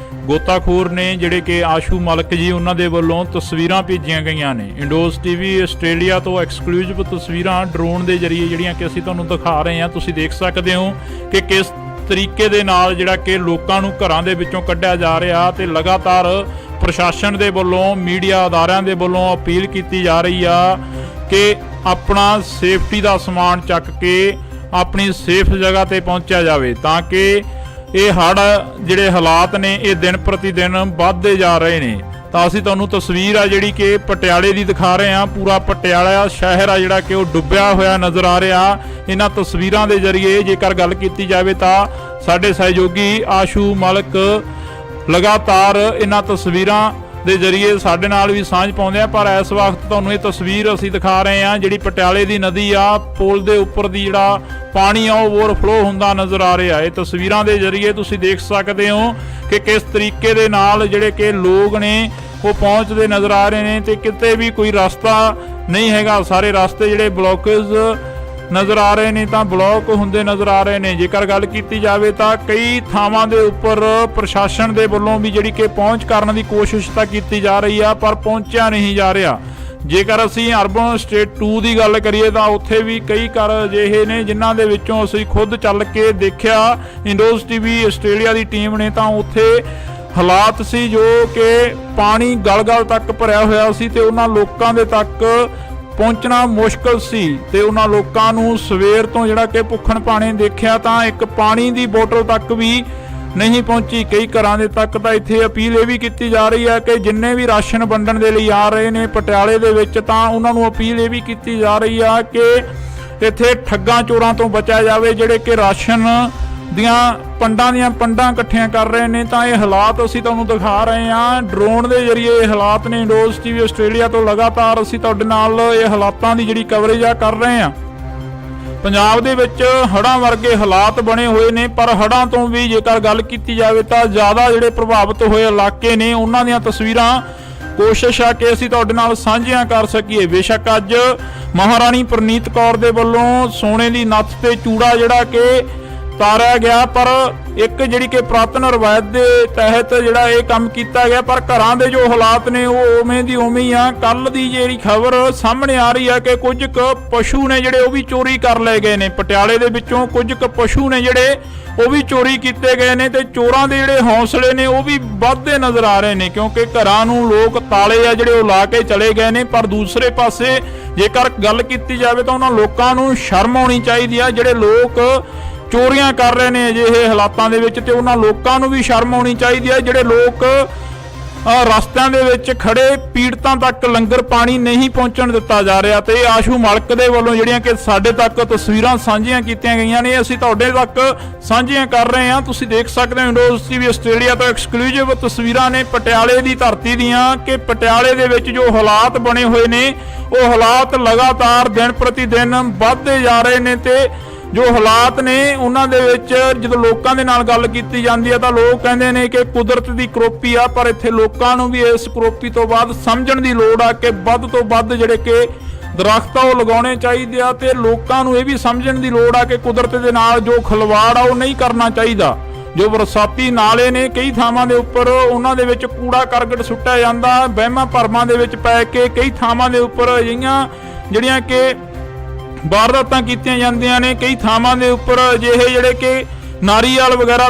ਗੋਤਾਖੋਰ ਨੇ ਜਿਹੜੇ ਕਿ ਆਸ਼ੂ ਮਲਕ ਜੀ ਉਹਨਾਂ ਦੇ ਵੱਲੋਂ ਤਸਵੀਰਾਂ ਭੇਜੀਆਂ ਗਈਆਂ ਨੇ। ਇੰਡੋਜ਼ ਟੀਵੀ ਆਸਟ੍ਰੇਲੀਆ ਤੋਂ ਐਕਸਕਲੂਸਿਵ ਤਸਵੀਰਾਂ ਡਰੋਨ ਦੇ ਜ਼ਰੀਏ ਜਿਹੜੀਆਂ ਕਿ ਅਸੀਂ ਤੁਹਾਨੂੰ ਦਿਖਾ ਰਹੇ ਹਾਂ। ਤੁਸੀਂ ਦੇਖ ਸਕਦੇ ਹੋ ਕਿ ਕਿਸ ਤਰੀਕੇ ਦੇ ਨਾਲ ਜਿਹੜਾ ਕਿ ਲੋਕਾਂ ਨੂੰ ਘਰਾਂ ਦੇ ਵਿੱਚੋਂ ਕੱਢਿਆ ਜਾ ਰਿਹਾ ਤੇ ਲਗਾਤਾਰ ਪ੍ਰਸ਼ਾਸਨ ਦੇ ਵੱਲੋਂ ਮੀਡੀਆ ਅਦਾਰਿਆਂ ਦੇ ਵੱਲੋਂ ਅਪੀਲ ਕੀਤੀ ਜਾ ਰਹੀ ਆ ਕਿ ਆਪਣਾ ਸੇਫਟੀ ਦਾ ਸਮਾਨ ਚੱਕ ਕੇ ਆਪਣੀ ਸੇਫ ਜਗ੍ਹਾ ਤੇ ਪਹੁੰਚਿਆ ਜਾਵੇ ਤਾਂ ਕਿ ਇਹ ਹੜ੍ਹ ਜਿਹੜੇ ਹਾਲਾਤ ਨੇ ਇਹ ਦਿਨ ਪ੍ਰਤੀ ਦਿਨ ਵੱਧਦੇ ਜਾ ਰਹੇ ਨੇ। ਤਾਂ ਅਸੀਂ ਤੁਹਾਨੂੰ ਤਸਵੀਰ ਆ ਜਿਹੜੀ ਕਿ ਪਟਿਆਲੇ ਦੀ ਦਿਖਾ ਰਹੇ ਹਾਂ। ਪੂਰਾ ਪਟਿਆਲਾ ਸ਼ਹਿਰ ਆ ਜਿਹੜਾ ਕਿ ਉਹ ਡੁੱਬਿਆ ਹੋਇਆ ਨਜ਼ਰ ਆ ਰਿਹਾ ਇਹਨਾਂ ਤਸਵੀਰਾਂ ਦੇ ਜ਼ਰੀਏ। ਜੇਕਰ ਗੱਲ ਕੀਤੀ ਜਾਵੇ ਤਾਂ ਸਾਡੇ ਸਹਿਯੋਗੀ ਆਸ਼ੂ ਮਲਕ ਲਗਾਤਾਰ ਇਹਨਾਂ ਤਸਵੀਰਾਂ ਦੇ ਜ਼ਰੀਏ ਸਾਡੇ ਨਾਲ ਵੀ ਸਾਂਝ ਪਾਉਂਦੇ ਆ, ਪਰ ਇਸ ਵਕਤ ਤੁਹਾਨੂੰ ਇਹ ਤਸਵੀਰ ਅਸੀਂ ਦਿਖਾ ਰਹੇ ਹਾਂ ਜਿਹੜੀ ਪਟਿਆਲੇ ਦੀ ਨਦੀ ਆ, ਪੁਲ ਦੇ ਉੱਪਰ ਦੀ ਜਿਹੜਾ ਪਾਣੀ ਆ ਉਹ ਓਵਰਫਲੋ ਹੁੰਦਾ ਨਜ਼ਰ ਆ ਰਿਹਾ। ਇਹ ਤਸਵੀਰਾਂ ਦੇ ਜ਼ਰੀਏ ਤੁਸੀਂ ਦੇਖ ਸਕਦੇ ਹੋ ਕਿ ਕਿਸ ਤਰੀਕੇ ਦੇ ਨਾਲ ਜਿਹੜੇ ਕਿ ਲੋਕ ਨੇ ਉਹ ਪਹੁੰਚਦੇ ਨਜ਼ਰ ਆ ਰਹੇ ਨੇ ਤੇ ਕਿਤੇ ਵੀ ਕੋਈ ਰਸਤਾ ਨਹੀਂ ਹੈਗਾ। ਸਾਰੇ ਰਸਤੇ ਜਿਹੜੇ ਬਲੌਕੇਜ ਨਜ਼ਰ ਆ ਰਹੇ ਨੇ ਤਾਂ ਬਲੌਕ ਹੁੰਦੇ ਨਜ਼ਰ ਆ ਰਹੇ ਨੇ। ਜੇਕਰ ਗੱਲ ਕੀਤੀ ਜਾਵੇ ਤਾਂ ਕਈ ਥਾਵਾਂ ਦੇ ਉੱਪਰ ਪ੍ਰਸ਼ਾਸਨ ਦੇ ਵੱਲੋਂ ਵੀ ਜਿਹੜੀ ਕਿ ਪਹੁੰਚ ਕਰਨ ਦੀ ਕੋਸ਼ਿਸ਼ ਤਾਂ ਕੀਤੀ ਜਾ ਰਹੀ ਆ, ਪਰ ਪਹੁੰਚਿਆ ਨਹੀਂ ਜਾ ਰਿਹਾ। ਜੇਕਰ ਅਸੀਂ ਅਰਬਨ ਸਟੇਟ 2 ਦੀ ਗੱਲ ਕਰੀਏ ਤਾਂ ਉੱਥੇ ਵੀ ਕਈ ਘਰ ਅਜਿਹੇ ਨੇ ਜਿਨ੍ਹਾਂ ਦੇ ਵਿੱਚੋਂ ਅਸੀਂ ਖੁਦ ਚੱਲ ਕੇ ਦੇਖਿਆ। ਇੰਡੋਜ਼ ਟੀਵੀ ਆਸਟ੍ਰੇਲੀਆ ਦੀ ਟੀਮ ਨੇ ਤਾਂ ਉੱਥੇ ਹਾਲਾਤ ਸੀ ਜੋ ਕਿ ਪਾਣੀ ਗਲ-ਗਲ ਤੱਕ ਭਰਿਆ ਹੋਇਆ ਸੀ ਤੇ ਉਹਨਾਂ ਲੋਕਾਂ ਦੇ ਤੱਕ ਪਹੁੰਚਣਾ ਮੁਸ਼ਕਲ ਸੀ ਤੇ ਉਹਨਾਂ ਲੋਕਾਂ ਨੂੰ ਸਵੇਰ ਤੋਂ ਜਿਹੜਾ ਕਿ ਭੁੱਖਣ ਭਾਣੇ ਦੇਖਿਆ ਤਾਂ ਇੱਕ ਪਾਣੀ ਦੀ ਬੋਤਲ ਤੱਕ ਵੀ ਨਹੀਂ ਪਹੁੰਚੀ। ਕਈ ਘਰਾਂ ਦੇ ਤੱਕ ਤਾਂ ਇੱਥੇ ਅਪੀਲ ਇਹ ਵੀ ਕੀਤੀ ਜਾ ਰਹੀ ਹੈ ਕਿ ਜਿੰਨੇ ਵੀ ਰਾਸ਼ਨ ਵੰਡਣ ਦੇ ਲਈ ਆ ਰਹੇ ਨੇ ਪਟਿਆਲੇ ਦੇ ਵਿੱਚ ਤਾਂ ਉਹਨਾਂ ਨੂੰ ਅਪੀਲ ਇਹ ਵੀ ਕੀਤੀ ਜਾ ਰਹੀ ਆ ਕਿ ਇੱਥੇ ਠੱਗਾਂ ਚੋਰਾਂ ਤੋਂ ਬਚਿਆ ਜਾਵੇ ਜਿਹੜੇ ਕਿ ਰਾਸ਼ਨ ਦੀਆਂ ਪੰਡਾਂ ਇਕੱਠੀਆਂ ਕਰ ਰਹੇ ਨੇ। ਤਾਂ ਇਹ ਹਾਲਾਤ ਅਸੀਂ ਤੁਹਾਨੂੰ ਦਿਖਾ ਰਹੇ ਹਾਂ ਡਰੋਨ ਦੇ ਜ਼ਰੀਏ। ਇਹ ਹਾਲਾਤ ਨੇ ਇੰਡੋਜ਼ ਟੀਵੀ ਆਸਟ੍ਰੇਲੀਆ ਤੋਂ ਲਗਾਤਾਰ ਅਸੀਂ ਤੁਹਾਡੇ ਨਾਲ ਇਹ ਹਾਲਾਤਾਂ ਦੀ ਜਿਹੜੀ ਕਵਰੇਜ ਆ ਕਰ ਰਹੇ ਹਾਂ। ਪੰਜਾਬ ਦੇ ਵਿੱਚ ਹੜ੍ਹਾਂ ਵਰਗੇ ਹਾਲਾਤ ਬਣੇ ਹੋਏ ਨੇ, ਪਰ ਹੜ੍ਹਾਂ ਤੋਂ ਵੀ ਜੇਕਰ ਗੱਲ ਕੀਤੀ ਜਾਵੇ ਤਾਂ ਜ਼ਿਆਦਾ ਜਿਹੜੇ ਪ੍ਰਭਾਵਿਤ ਹੋਏ ਇਲਾਕੇ ਨੇ ਉਹਨਾਂ ਦੀਆਂ ਤਸਵੀਰਾਂ ਕੋਸ਼ਿਸ਼ ਆ ਕਿ ਅਸੀਂ ਤੁਹਾਡੇ ਨਾਲ ਸਾਂਝੀਆਂ ਕਰ ਸਕੀਏ। ਬੇਸ਼ੱਕ ਅੱਜ ਮਹਾਰਾਣੀ ਪ੍ਰਨੀਤ ਕੌਰ ਦੇ ਵੱਲੋਂ ਸੋਨੇ ਦੀ ਨੱਥ ਤੇ ਚੂੜਾ ਜਿਹੜਾ ਕਿ ਤਾਰਿਆ ਗਿਆ, ਪਰ ਇੱਕ ਜਿਹੜੀ ਕਿ ਪੁਰਾਤਨ ਰਵਾਇਤ ਦੇ ਤਹਿਤ ਜਿਹੜਾ ਇਹ ਕੰਮ ਕੀਤਾ ਗਿਆ, ਪਰ ਘਰਾਂ ਦੇ ਜੋ ਹਾਲਾਤ ਨੇ ਉਹ ਉਵੇਂ ਦੀ ਉਵੇਂ ਹੀ ਆ। ਕੱਲ ਦੀ ਜਿਹੜੀ ਖਬਰ ਸਾਹਮਣੇ ਆ ਰਹੀ ਆ ਕਿ ਕੁਝ ਕੁ ਪਸ਼ੂ ਨੇ ਜਿਹੜੇ ਉਹ ਵੀ ਚੋਰੀ ਕਰ ਲਏ ਗਏ ਨੇ। ਪਟਿਆਲੇ ਦੇ ਵਿੱਚੋਂ ਕੁਝ ਕੁ ਪਸ਼ੂ ਨੇ ਜਿਹੜੇ ਉਹ ਵੀ ਚੋਰੀ ਕੀਤੇ ਗਏ ਨੇ ਤੇ ਚੋਰਾਂ ਦੇ ਜਿਹੜੇ ਹੌਸਲੇ ਨੇ ਉਹ ਵੀ ਵੱਧਦੇ ਨਜ਼ਰ ਆ ਰਹੇ ਨੇ, ਕਿਉਂਕਿ ਘਰਾਂ ਨੂੰ ਲੋਕ ਤਾਲੇ ਆ ਜਿਹੜੇ ਉਹ ਲਾ ਕੇ ਚਲੇ ਗਏ ਨੇ। ਪਰ ਦੂਸਰੇ ਪਾਸੇ ਜੇਕਰ ਗੱਲ ਕੀਤੀ ਜਾਵੇ ਤਾਂ ਉਹਨਾਂ ਲੋਕਾਂ ਨੂੰ ਸ਼ਰਮ ਆਉਣੀ ਚਾਹੀਦੀ ਆ ਜਿਹੜੇ ਲੋਕ ਚੋਰੀਆਂ ਕਰ ਰਹੇ ਨੇ ਅਜਿਹੇ ਹਾਲਾਤਾਂ ਦੇ ਵਿੱਚ, ਤੇ ਉਹਨਾਂ ਲੋਕਾਂ ਨੂੰ ਵੀ ਸ਼ਰਮ ਆਉਣੀ ਚਾਹੀਦੀ ਹੈ ਜਿਹੜੇ ਲੋਕ ਰਸਤਿਆਂ ਦੇ ਵਿੱਚ ਖੜੇ ਪੀੜਤਾਂ ਤੱਕ ਲੰਗਰ ਪਾਣੀ ਨਹੀਂ ਪਹੁੰਚਣ ਦਿੱਤਾ ਜਾ ਰਿਹਾ। ਤੇ ਆਸ਼ੂ ਮਲਕ ਦੇ ਵੱਲੋਂ ਜਿਹੜੀਆਂ ਕਿ ਸਾਡੇ ਤੱਕ ਤਸਵੀਰਾਂ ਸਾਂਝੀਆਂ ਕੀਤੀਆਂ ਗਈਆਂ ਨੇ ਅਸੀਂ ਤੁਹਾਡੇ ਤੱਕ ਸਾਂਝੀਆਂ ਕਰ ਰਹੇ ਹਾਂ। ਤੁਸੀਂ ਦੇਖ ਸਕਦੇ ਹੋ ਇੰਡੋਜ਼ ਟੀਵੀ ਆਸਟ੍ਰੇਲੀਆ ਤੋਂ ਐਕਸਕਲੂਸਿਵ ਤਸਵੀਰਾਂ ਨੇ ਪਟਿਆਲੇ ਦੀ ਧਰਤੀ ਦੀਆਂ ਕਿ ਪਟਿਆਲੇ ਦੇ ਵਿੱਚ ਜੋ ਹਾਲਾਤ ਬਣੇ ਹੋਏ ਨੇ ਉਹ ਹਾਲਾਤ ਲਗਾਤਾਰ ਦਿਨ ਪ੍ਰਤੀ ਦਿਨ ਵੱਧਦੇ ਜਾ ਰਹੇ ਨੇ ਤੇ ਜੋ ਹਾਲਾਤ ਨੇ ਉਹਨਾਂ ਦੇ ਵਿੱਚ ਜਦੋਂ ਲੋਕਾਂ ਦੇ ਨਾਲ ਗੱਲ ਕੀਤੀ ਜਾਂਦੀ ਹੈ ਤਾਂ ਲੋਕ ਕਹਿੰਦੇ ਨੇ ਕਿ ਕੁਦਰਤ ਦੀ ਕਰੋਪੀ ਆ, ਪਰ ਇੱਥੇ ਲੋਕਾਂ ਨੂੰ ਵੀ ਇਸ ਕਰੋਪੀ ਤੋਂ ਬਾਅਦ ਸਮਝਣ ਦੀ ਲੋੜ ਆ ਕਿ ਵੱਧ ਤੋਂ ਵੱਧ ਜਿਹੜੇ ਕਿ ਦਰਖਤ ਆ ਉਹ ਲਗਾਉਣੇ ਚਾਹੀਦੇ ਆ ਤੇ ਲੋਕਾਂ ਨੂੰ ਇਹ ਵੀ ਸਮਝਣ ਦੀ ਲੋੜ ਆ ਕਿ ਕੁਦਰਤ ਦੇ ਨਾਲ ਜੋ ਖਿਲਵਾੜ ਆ ਉਹ ਨਹੀਂ ਕਰਨਾ ਚਾਹੀਦਾ। ਜੋ ਬਰਸਾਤੀ ਨਾਲੇ ਨੇ ਕਈ ਥਾਵਾਂ ਦੇ ਉੱਪਰ ਉਹਨਾਂ ਦੇ ਵਿੱਚ ਕੂੜਾ ਕਰਕਟ ਸੁੱਟਿਆ ਜਾਂਦਾ, ਵਹਿਮਾਂ ਭਰਮਾਂ ਦੇ ਵਿੱਚ ਪੈ ਕੇ ਕਈ ਥਾਵਾਂ ਦੇ ਉੱਪਰ ਅਜਿਹੀਆਂ ਜਿਹੜੀਆਂ ਕਿ ਵਾਰਦਾਤਾਂ ਕੀਤੀਆਂ ਜਾਂਦੀਆਂ ਨੇ। ਕਈ ਥਾਵਾਂ ਦੇ ਉੱਪਰ ਅਜਿਹੇ ਜਿਹੜੇ ਕਿ ਨਾਰੀਅਲ ਵਗੈਰਾ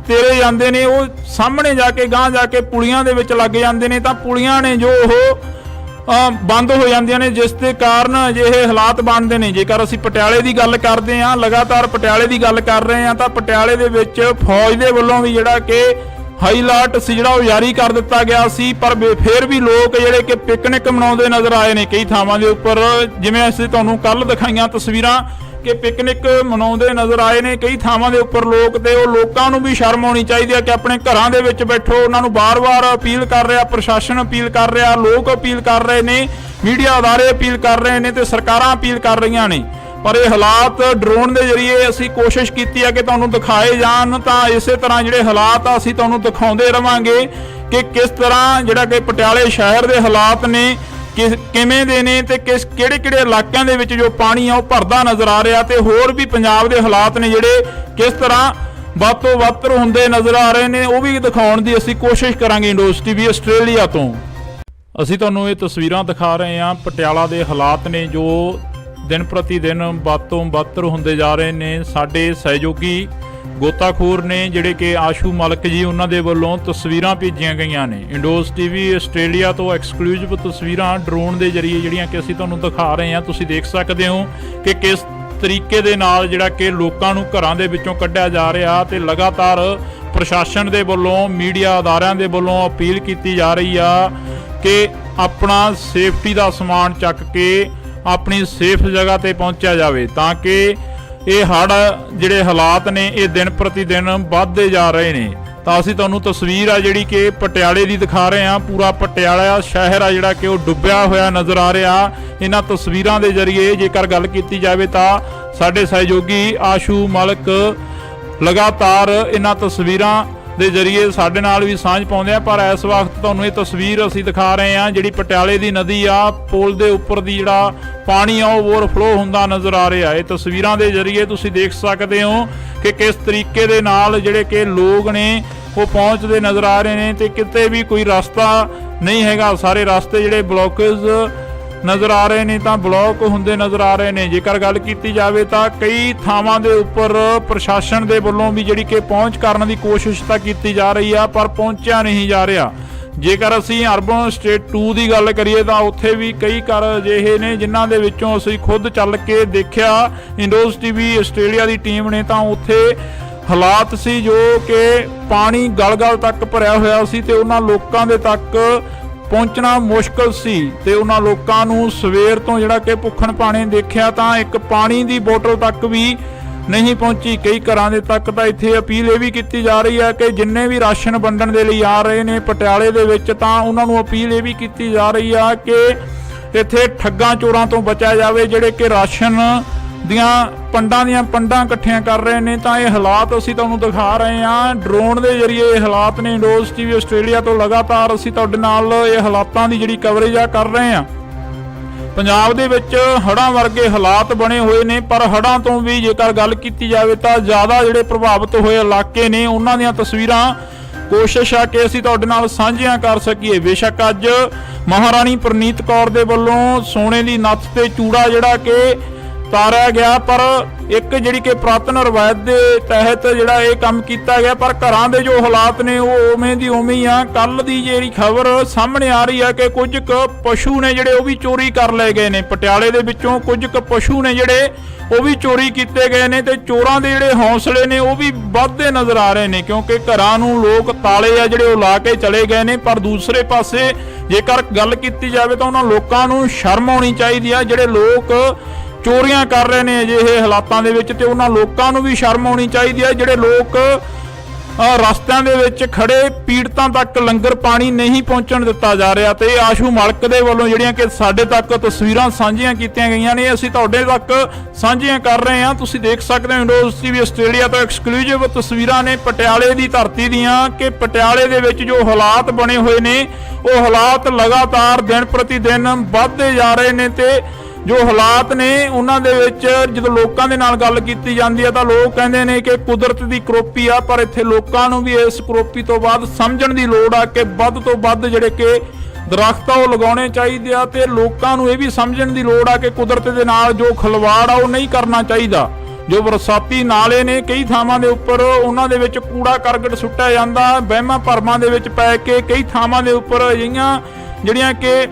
ਤੇਰੇ ਜਾਂਦੇ ਨੇ ਉਹ ਸਾਹਮਣੇ ਜਾ ਕੇ ਗਾਂਹ ਜਾ ਕੇ ਪੁਲੀਆਂ ਦੇ ਵਿੱਚ ਲੱਗ ਜਾਂਦੇ ਨੇ, ਤਾਂ ਪੁਲੀਆਂ ਨੇ ਜੋ ਉਹ ਬੰਦ ਹੋ ਜਾਂਦੀਆਂ ਨੇ, ਜਿਸ ਦੇ ਕਾਰਨ ਅਜਿਹੇ ਹਾਲਾਤ ਬਣਦੇ ਨੇ। ਜੇਕਰ ਅਸੀਂ ਪਟਿਆਲੇ ਦੀ ਗੱਲ ਕਰਦੇ ਹਾਂ, ਲਗਾਤਾਰ ਪਟਿਆਲੇ ਦੀ ਗੱਲ ਕਰ ਰਹੇ ਹਾਂ, ਤਾਂ ਪਟਿਆਲੇ ਦੇ ਵਿੱਚ ਫੌਜ ਦੇ ਵੱਲੋਂ ਵੀ ਜਿਹੜਾ ਕਿ ਹਾਈ ਅਲਰਟ ਸੀ ਜਿਹੜਾ ਉਹ ਜਾਰੀ ਕਰ ਦਿੱਤਾ ਗਿਆ ਸੀ, ਪਰ ਫਿਰ ਵੀ ਲੋਕ ਜਿਹੜੇ ਕਿ ਪਿਕਨਿਕ ਮਨਾਉਂਦੇ ਨਜ਼ਰ ਆਏ ਨੇ ਕਈ ਥਾਵਾਂ ਦੇ ਉੱਪਰ। ਜਿਵੇਂ ਅਸੀਂ ਤੁਹਾਨੂੰ ਕੱਲ ਦਿਖਾਈਆਂ ਤਸਵੀਰਾਂ ਕਿ ਪਿਕਨਿਕ ਮਨਾਉਂਦੇ ਨਜ਼ਰ ਆਏ ਨੇ ਕਈ ਥਾਵਾਂ ਦੇ ਉੱਪਰ ਲੋਕ, ਤੇ ਉਹ ਲੋਕਾਂ ਨੂੰ ਵੀ ਸ਼ਰਮ ਆਉਣੀ ਚਾਹੀਦੀ ਹੈ ਕਿ ਆਪਣੇ ਘਰਾਂ ਦੇ ਵਿੱਚ ਬੈਠੋ। ਉਹਨਾਂ ਨੂੰ ਬਾਰ-ਬਾਰ ਅਪੀਲ ਕਰ ਰਿਹਾ, ਪ੍ਰਸ਼ਾਸਨ ਅਪੀਲ ਕਰ ਰਿਹਾ, ਲੋਕ ਅਪੀਲ ਕਰ ਰਹੇ ਨੇ, ਮੀਡੀਆ ਅਦਾਰੇ ਅਪੀਲ ਕਰ ਰਹੇ ਨੇ ਤੇ ਸਰਕਾਰਾਂ ਅਪੀਲ ਕਰ ਰਹੀਆਂ ਨੇ। ਪਰ ਇਹ ਹਾਲਾਤ ਡਰੋਨ ਦੇ ਜ਼ਰੀਏ ਅਸੀਂ ਕੋਸ਼ਿਸ਼ ਕੀਤੀ ਹੈ ਕਿ ਤੁਹਾਨੂੰ ਦਿਖਾਏ ਜਾਣ, ਤਾਂ ਇਸੇ ਤਰ੍ਹਾਂ ਜਿਹੜੇ ਹਾਲਾਤ ਆ ਅਸੀਂ ਤੁਹਾਨੂੰ ਦਿਖਾਉਂਦੇ ਰਵਾਂਗੇ ਕਿ ਕਿਸ ਤਰ੍ਹਾਂ ਜਿਹੜਾ ਕਿ ਪਟਿਆਲੇ ਸ਼ਹਿਰ ਦੇ ਹਾਲਾਤ ਨੇ ਕਿਵੇਂ ਦੇ ਨੇ ਤੇ ਕਿਹੜੇ ਇਲਾਕਿਆਂ ਦੇ ਵਿੱਚ ਜੋ ਪਾਣੀ ਆ ਉਹ ਭਰਦਾ ਨਜ਼ਰ ਆ ਰਿਹਾ, ਤੇ ਹੋਰ ਵੀ ਪੰਜਾਬ ਦੇ ਹਾਲਾਤ ਨੇ ਜਿਹੜੇ ਕਿਸ ਤਰ੍ਹਾਂ ਵੱਧ ਤੋਂ ਵੱਧ ਹੁੰਦੇ ਨਜ਼ਰ ਆ ਰਹੇ ਨੇ ਉਹ ਵੀ ਦਿਖਾਉਣ ਦੀ ਅਸੀਂ ਕੋਸ਼ਿਸ਼ ਕਰਾਂਗੇ। ਇੰਡੋਜ਼ ਟੀਵੀ ਆਸਟ੍ਰੇਲੀਆ ਤੋਂ ਅਸੀਂ ਤੁਹਾਨੂੰ ਇਹ ਤਸਵੀਰਾਂ ਦਿਖਾ ਰਹੇ ਹਾਂ। ਪਟਿਆਲਾ ਦੇ ਹਾਲਾਤ ਨੇ ਜੋ ਦਿਨ ਪ੍ਰਤੀ ਦਿਨ ਵੱਧ ਤੋਂ ਵੱਧ ਹੁੰਦੇ ਜਾ ਰਹੇ ਨੇ। ਸਾਡੇ ਸਹਿਯੋਗੀ ਗੋਤਾਖੋਰ ਨੇ ਜਿਹੜੇ ਕਿ ਆਸ਼ੂ ਮਲਕ ਜੀ ਉਹਨਾਂ ਦੇ ਵੱਲੋਂ ਤਸਵੀਰਾਂ ਭੇਜੀਆਂ ਗਈਆਂ ਨੇ। ਇੰਡੋਜ਼ ਟੀਵੀ ਆਸਟ੍ਰੇਲੀਆ ਤੋਂ ਐਕਸਕਲੂਸਿਵ ਤਸਵੀਰਾਂ ਡਰੋਨ ਦੇ ਜ਼ਰੀਏ ਜਿਹੜੀਆਂ ਕਿ ਅਸੀਂ ਤੁਹਾਨੂੰ ਦਿਖਾ ਰਹੇ ਹਾਂ। ਤੁਸੀਂ ਦੇਖ ਸਕਦੇ ਹੋ ਕਿ ਕਿਸ ਤਰੀਕੇ ਦੇ ਨਾਲ ਜਿਹੜਾ ਕਿ ਲੋਕਾਂ ਨੂੰ ਘਰਾਂ ਦੇ ਵਿੱਚੋਂ ਕੱਢਿਆ ਜਾ ਰਿਹਾ ਤੇ ਲਗਾਤਾਰ ਪ੍ਰਸ਼ਾਸਨ ਦੇ ਵੱਲੋਂ ਮੀਡੀਆ ਅਦਾਰਿਆਂ ਦੇ ਵੱਲੋਂ ਅਪੀਲ ਕੀਤੀ ਜਾ ਰਹੀ ਆ ਕਿ ਆਪਣਾ ਸੇਫਟੀ ਦਾ ਸਮਾਨ ਚੱਕ ਕੇ ਆਪਣੀ ਸੇਫ ਜਗ੍ਹਾ ਤੇ ਪਹੁੰਚਿਆ ਜਾਵੇ, ਤਾਂ ਕਿ ਇਹ ਹੜ੍ਹ ਜਿਹੜੇ ਹਾਲਾਤ ਨੇ ਇਹ ਦਿਨ ਪ੍ਰਤੀ ਦਿਨ ਵੱਧਦੇ ਜਾ ਰਹੇ ਨੇ। ਤਾਂ ਅਸੀਂ ਤੁਹਾਨੂੰ ਤਸਵੀਰ ਆ ਜਿਹੜੀ ਕਿ ਪਟਿਆਲੇ ਦੀ ਦਿਖਾ ਰਹੇ ਹਾਂ। ਪੂਰਾ ਪਟਿਆਲਾ ਸ਼ਹਿਰ ਆ ਜਿਹੜਾ ਕਿ ਉਹ ਡੁੱਬਿਆ ਹੋਇਆ ਨਜ਼ਰ ਆ ਰਿਹਾ। ਇਹਨਾਂ ਤਸਵੀਰਾਂ ਦੇ ਜ਼ਰੀਏ ਜੇਕਰ ਗੱਲ ਕੀਤੀ ਜਾਵੇ ਤਾਂ ਸਾਡੇ ਸਹਿਯੋਗੀ ਆਸ਼ੂ ਮਲਕ ਲਗਾਤਾਰ ਇਹਨਾਂ ਤਸਵੀਰਾਂ ਦੇ ਜ਼ਰੀਏ ਸਾਡੇ ਨਾਲ ਵੀ ਸਾਂਝ ਪਾਉਂਦੇ ਆ, ਪਰ ਇਸ ਵਕਤ ਤੁਹਾਨੂੰ ਇਹ ਤਸਵੀਰ ਅਸੀਂ ਦਿਖਾ ਰਹੇ ਹਾਂ ਜਿਹੜੀ ਪਟਿਆਲੇ ਦੀ ਨਦੀ ਆ, ਪੁਲ ਦੇ ਉੱਪਰ ਦੀ ਜਿਹੜਾ ਪਾਣੀ ਆ ਉਹ ਓਵਰਫਲੋ ਹੁੰਦਾ ਨਜ਼ਰ ਆ ਰਿਹਾ। ਇਹ ਤਸਵੀਰਾਂ ਦੇ ਜ਼ਰੀਏ ਤੁਸੀਂ ਦੇਖ ਸਕਦੇ ਹੋ ਕਿ ਕਿਸ ਤਰੀਕੇ ਦੇ ਨਾਲ ਜਿਹੜੇ ਕਿ ਲੋਕ ਨੇ ਉਹ ਪਹੁੰਚਦੇ ਨਜ਼ਰ ਆ ਰਹੇ ਨੇ ਤੇ ਕਿਤੇ ਵੀ ਕੋਈ ਰਸਤਾ ਨਹੀਂ ਹੈਗਾ। ਸਾਰੇ ਰਸਤੇ ਜਿਹੜੇ ਬਲੌਕੇਜ ਨਜ਼ਰ ਆ ਰਹੇ ਨੇ ਤਾਂ ਬਲੌਕ ਹੁੰਦੇ ਨਜ਼ਰ ਆ ਰਹੇ ਨੇ। ਜੇਕਰ ਗੱਲ ਕੀਤੀ ਜਾਵੇ ਤਾਂ ਕਈ ਥਾਵਾਂ ਦੇ ਉੱਪਰ ਪ੍ਰਸ਼ਾਸਨ ਦੇ ਵੱਲੋਂ ਵੀ ਜਿਹੜੀ ਕਿ ਪਹੁੰਚ ਕਰਨ ਦੀ ਕੋਸ਼ਿਸ਼ ਤਾਂ ਕੀਤੀ ਜਾ ਰਹੀ ਆ, ਪਰ ਪਹੁੰਚਿਆ ਨਹੀਂ ਜਾ ਰਿਹਾ। ਜੇਕਰ ਅਸੀਂ ਅਰਬਨ ਸਟੇਟ 2 ਦੀ ਗੱਲ ਕਰੀਏ ਤਾਂ ਉੱਥੇ ਵੀ ਕਈ ਘਰ ਅਜਿਹੇ ਨੇ ਜਿਨ੍ਹਾਂ ਦੇ ਵਿੱਚੋਂ ਅਸੀਂ ਖੁਦ ਚੱਲ ਕੇ ਦੇਖਿਆ। ਇੰਡੋਜ਼ ਟੀਵੀ ਆਸਟ੍ਰੇਲੀਆ ਦੀ ਟੀਮ ਨੇ ਤਾਂ ਉੱਥੇ ਹਾਲਾਤ ਸੀ ਜੋ ਕਿ ਪਾਣੀ ਗਲ-ਗਲ ਤੱਕ ਭਰਿਆ ਹੋਇਆ ਸੀ ਤੇ ਉਹਨਾਂ ਲੋਕਾਂ ਦੇ ਤੱਕ ਪਹੁੰਚਣਾ ਮੁਸ਼ਕਲ ਸੀ ਤੇ ਉਹਨਾਂ ਲੋਕਾਂ ਨੂੰ ਸਵੇਰ ਤੋਂ ਜਿਹੜਾ ਕਿ ਭੁੱਖਣ ਭਾਣੇ ਦੇਖਿਆ ਤਾਂ ਇੱਕ ਪਾਣੀ ਦੀ ਬੋਤਲ ਤੱਕ ਵੀ ਨਹੀਂ ਪਹੁੰਚੀ। ਕਈ ਘਰਾਂ ਦੇ ਤੱਕ ਤਾਂ ਇੱਥੇ ਅਪੀਲ ਇਹ ਵੀ ਕੀਤੀ ਜਾ ਰਹੀ ਹੈ ਕਿ ਜਿੰਨੇ ਵੀ ਰਾਸ਼ਨ ਵੰਡਣ ਦੇ ਲਈ ਆ ਰਹੇ ਨੇ ਪਟਿਆਲੇ ਦੇ ਵਿੱਚ ਤਾਂ ਉਹਨਾਂ ਨੂੰ ਅਪੀਲ ਇਹ ਵੀ ਕੀਤੀ ਜਾ ਰਹੀ ਆ ਕਿ ਇੱਥੇ ਠੱਗਾਂ ਚੋਰਾਂ ਤੋਂ ਬਚਿਆ ਜਾਵੇ ਜਿਹੜੇ ਕਿ ਰਾਸ਼ਨ ਦੀਆਂ ਪੰਡਾਂ ਇਕੱਠੀਆਂ ਕਰ ਰਹੇ ਨੇ। ਤਾਂ ਇਹ ਹਾਲਾਤ ਅਸੀਂ ਤੁਹਾਨੂੰ ਦਿਖਾ ਰਹੇ ਹਾਂ ਡਰੋਨ ਦੇ ਜ਼ਰੀਏ। ਇਹ ਹਾਲਾਤ ਨੇ ਇੰਡੋਜ਼ ਟੀਵੀ ਆਸਟ੍ਰੇਲੀਆ ਤੋਂ ਲਗਾਤਾਰ ਅਸੀਂ ਤੁਹਾਡੇ ਨਾਲ ਇਹ ਹਾਲਾਤਾਂ ਦੀ ਜਿਹੜੀ ਕਵਰੇਜ ਆ ਕਰ ਰਹੇ ਹਾਂ। ਪੰਜਾਬ ਦੇ ਵਿੱਚ ਹੜ੍ਹਾਂ ਵਰਗੇ ਹਾਲਾਤ ਬਣੇ ਹੋਏ ਨੇ, ਪਰ ਹੜ੍ਹਾਂ ਤੋਂ ਵੀ ਜੇਕਰ ਗੱਲ ਕੀਤੀ ਜਾਵੇ ਤਾਂ ਜ਼ਿਆਦਾ ਜਿਹੜੇ ਪ੍ਰਭਾਵਿਤ ਹੋਏ ਇਲਾਕੇ ਨੇ ਉਹਨਾਂ ਦੀਆਂ ਤਸਵੀਰਾਂ ਕੋਸ਼ਿਸ਼ ਆ ਕਿ ਅਸੀਂ ਤੁਹਾਡੇ ਨਾਲ ਸਾਂਝੀਆਂ ਕਰ ਸਕੀਏ। ਬੇਸ਼ੱਕ ਅੱਜ ਮਹਾਰਾਣੀ ਪ੍ਰਨੀਤ ਕੌਰ ਦੇ ਵੱਲੋਂ ਸੋਨੇ ਦੀ ਨੱਥ ਤੇ ਚੂੜਾ ਜਿਹੜਾ ਕਿ ਤਾਰਿਆ ਗਿਆ, ਪਰ ਇੱਕ ਜਿਹੜੀ ਕਿ ਪੁਰਾਤਨ ਰਵਾਇਤ ਦੇ ਤਹਿਤ ਜਿਹੜਾ ਇਹ ਕੰਮ ਕੀਤਾ ਗਿਆ, ਪਰ ਘਰਾਂ ਦੇ ਜੋ ਹਾਲਾਤ ਨੇ ਉਹ ਉਵੇਂ ਦੀ ਉਵੇਂ ਹੀ ਆ। ਕੱਲ ਦੀ ਜਿਹੜੀ ਖਬਰ ਸਾਹਮਣੇ ਆ ਰਹੀ ਹੈ ਕਿ ਕੁਝ ਕੁ ਪਸ਼ੂ ਨੇ ਜਿਹੜੇ ਉਹ ਵੀ ਚੋਰੀ ਕਰ ਲਏ ਗਏ ਨੇ। ਪਟਿਆਲੇ ਦੇ ਵਿੱਚੋਂ ਕੁਝ ਕੁ ਪਸ਼ੂ ਨੇ ਜਿਹੜੇ ਉਹ ਵੀ ਚੋਰੀ ਕੀਤੇ ਗਏ ਨੇ ਤੇ ਚੋਰਾਂ ਦੇ ਜਿਹੜੇ ਹੌਸਲੇ ਨੇ ਉਹ ਵੀ ਵੱਧਦੇ ਨਜ਼ਰ ਆ ਰਹੇ ਨੇ, ਕਿਉਂਕਿ ਘਰਾਂ ਨੂੰ ਲੋਕ ਤਾਲੇ ਆ ਜਿਹੜੇ ਉਹ ਲਾ ਕੇ ਚਲੇ ਗਏ ਨੇ। ਪਰ ਦੂਸਰੇ ਪਾਸੇ ਜੇਕਰ ਗੱਲ ਕੀਤੀ ਜਾਵੇ ਤਾਂ ਉਹਨਾਂ ਲੋਕਾਂ ਨੂੰ ਸ਼ਰਮ ਆਉਣੀ ਚਾਹੀਦੀ ਆ ਜਿਹੜੇ ਲੋਕ ਚੋਰੀਆਂ ਕਰ ਰਹੇ ਨੇ ਅਜਿਹੇ ਹਾਲਾਤਾਂ ਦੇ ਵਿੱਚ, ਤੇ ਉਹਨਾਂ ਲੋਕਾਂ ਨੂੰ ਵੀ ਸ਼ਰਮ ਆਉਣੀ ਚਾਹੀਦੀ ਹੈ ਜਿਹੜੇ ਲੋਕ ਰਸਤਿਆਂ ਦੇ ਵਿੱਚ ਖੜੇ ਪੀੜਤਾਂ ਤੱਕ ਲੰਗਰ ਪਾਣੀ ਨਹੀਂ ਪਹੁੰਚਣ ਦਿੱਤਾ ਜਾ ਰਿਹਾ। ਤੇ ਆਸ਼ੂ ਮਲਕ ਦੇ ਵੱਲੋਂ ਜਿਹੜੀਆਂ ਕਿ ਸਾਡੇ ਤੱਕ ਤਸਵੀਰਾਂ ਸਾਂਝੀਆਂ ਕੀਤੀਆਂ ਗਈਆਂ ਨੇ ਅਸੀਂ ਤੁਹਾਡੇ ਤੱਕ ਸਾਂਝੀਆਂ ਕਰ ਰਹੇ ਹਾਂ। ਤੁਸੀਂ ਦੇਖ ਸਕਦੇ ਹੋ ਇੰਡੋਜ਼ ਟੀਵੀ ਆਸਟ੍ਰੇਲੀਆ ਤੋਂ ਐਕਸਕਲੂਸਿਵ ਤਸਵੀਰਾਂ ਨੇ ਪਟਿਆਲੇ ਦੀ ਧਰਤੀ ਦੀਆਂ ਕਿ ਪਟਿਆਲੇ ਦੇ ਵਿੱਚ ਜੋ ਹਾਲਾਤ ਬਣੇ ਹੋਏ ਨੇ ਉਹ ਹਾਲਾਤ ਲਗਾਤਾਰ ਦਿਨ ਪ੍ਰਤੀ ਦਿਨ ਵੱਧਦੇ ਜਾ ਰਹੇ ਨੇ ਤੇ ਜੋ ਹਾਲਾਤ ਨੇ ਉਹਨਾਂ ਦੇ ਵਿੱਚ ਜਦੋਂ ਲੋਕਾਂ ਦੇ ਨਾਲ ਗੱਲ ਕੀਤੀ ਜਾਂਦੀ ਹੈ ਤਾਂ ਲੋਕ ਕਹਿੰਦੇ ਨੇ ਕਿ ਕੁਦਰਤ ਦੀ ਕਰੋਪੀ ਆ, ਪਰ ਇੱਥੇ ਲੋਕਾਂ ਨੂੰ ਵੀ ਇਸ ਕਰੋਪੀ ਤੋਂ ਬਾਅਦ ਸਮਝਣ ਦੀ ਲੋੜ ਆ ਕਿ ਵੱਧ ਤੋਂ ਵੱਧ ਜਿਹੜੇ ਕਿ ਦਰਖਤ ਉਹ ਲਗਾਉਣੇ ਚਾਹੀਦੇ ਆ ਤੇ ਲੋਕਾਂ ਨੂੰ ਇਹ ਵੀ ਸਮਝਣ ਦੀ ਲੋੜ ਆ ਕਿ ਕੁਦਰਤ ਦੇ ਨਾਲ ਜੋ ਖਿਲਵਾੜ ਆ ਉਹ ਨਹੀਂ ਕਰਨਾ ਚਾਹੀਦਾ। ਜੋ ਬਰਸਾਤੀ ਨਾਲੇ ਨੇ ਕਈ ਥਾਵਾਂ ਦੇ ਉੱਪਰ ਉਹਨਾਂ ਦੇ ਵਿੱਚ ਕੂੜਾ ਕਰਕਟ ਸੁੱਟਿਆ ਜਾਂਦਾ, ਵਹਿਮਾਂ ਭਰਮਾਂ ਦੇ ਵਿੱਚ ਪੈ ਕੇ ਕਈ ਥਾਵਾਂ ਦੇ ਉੱਪਰ ਅਜਿਹੀਆਂ ਜਿਹੜੀਆਂ ਕਿ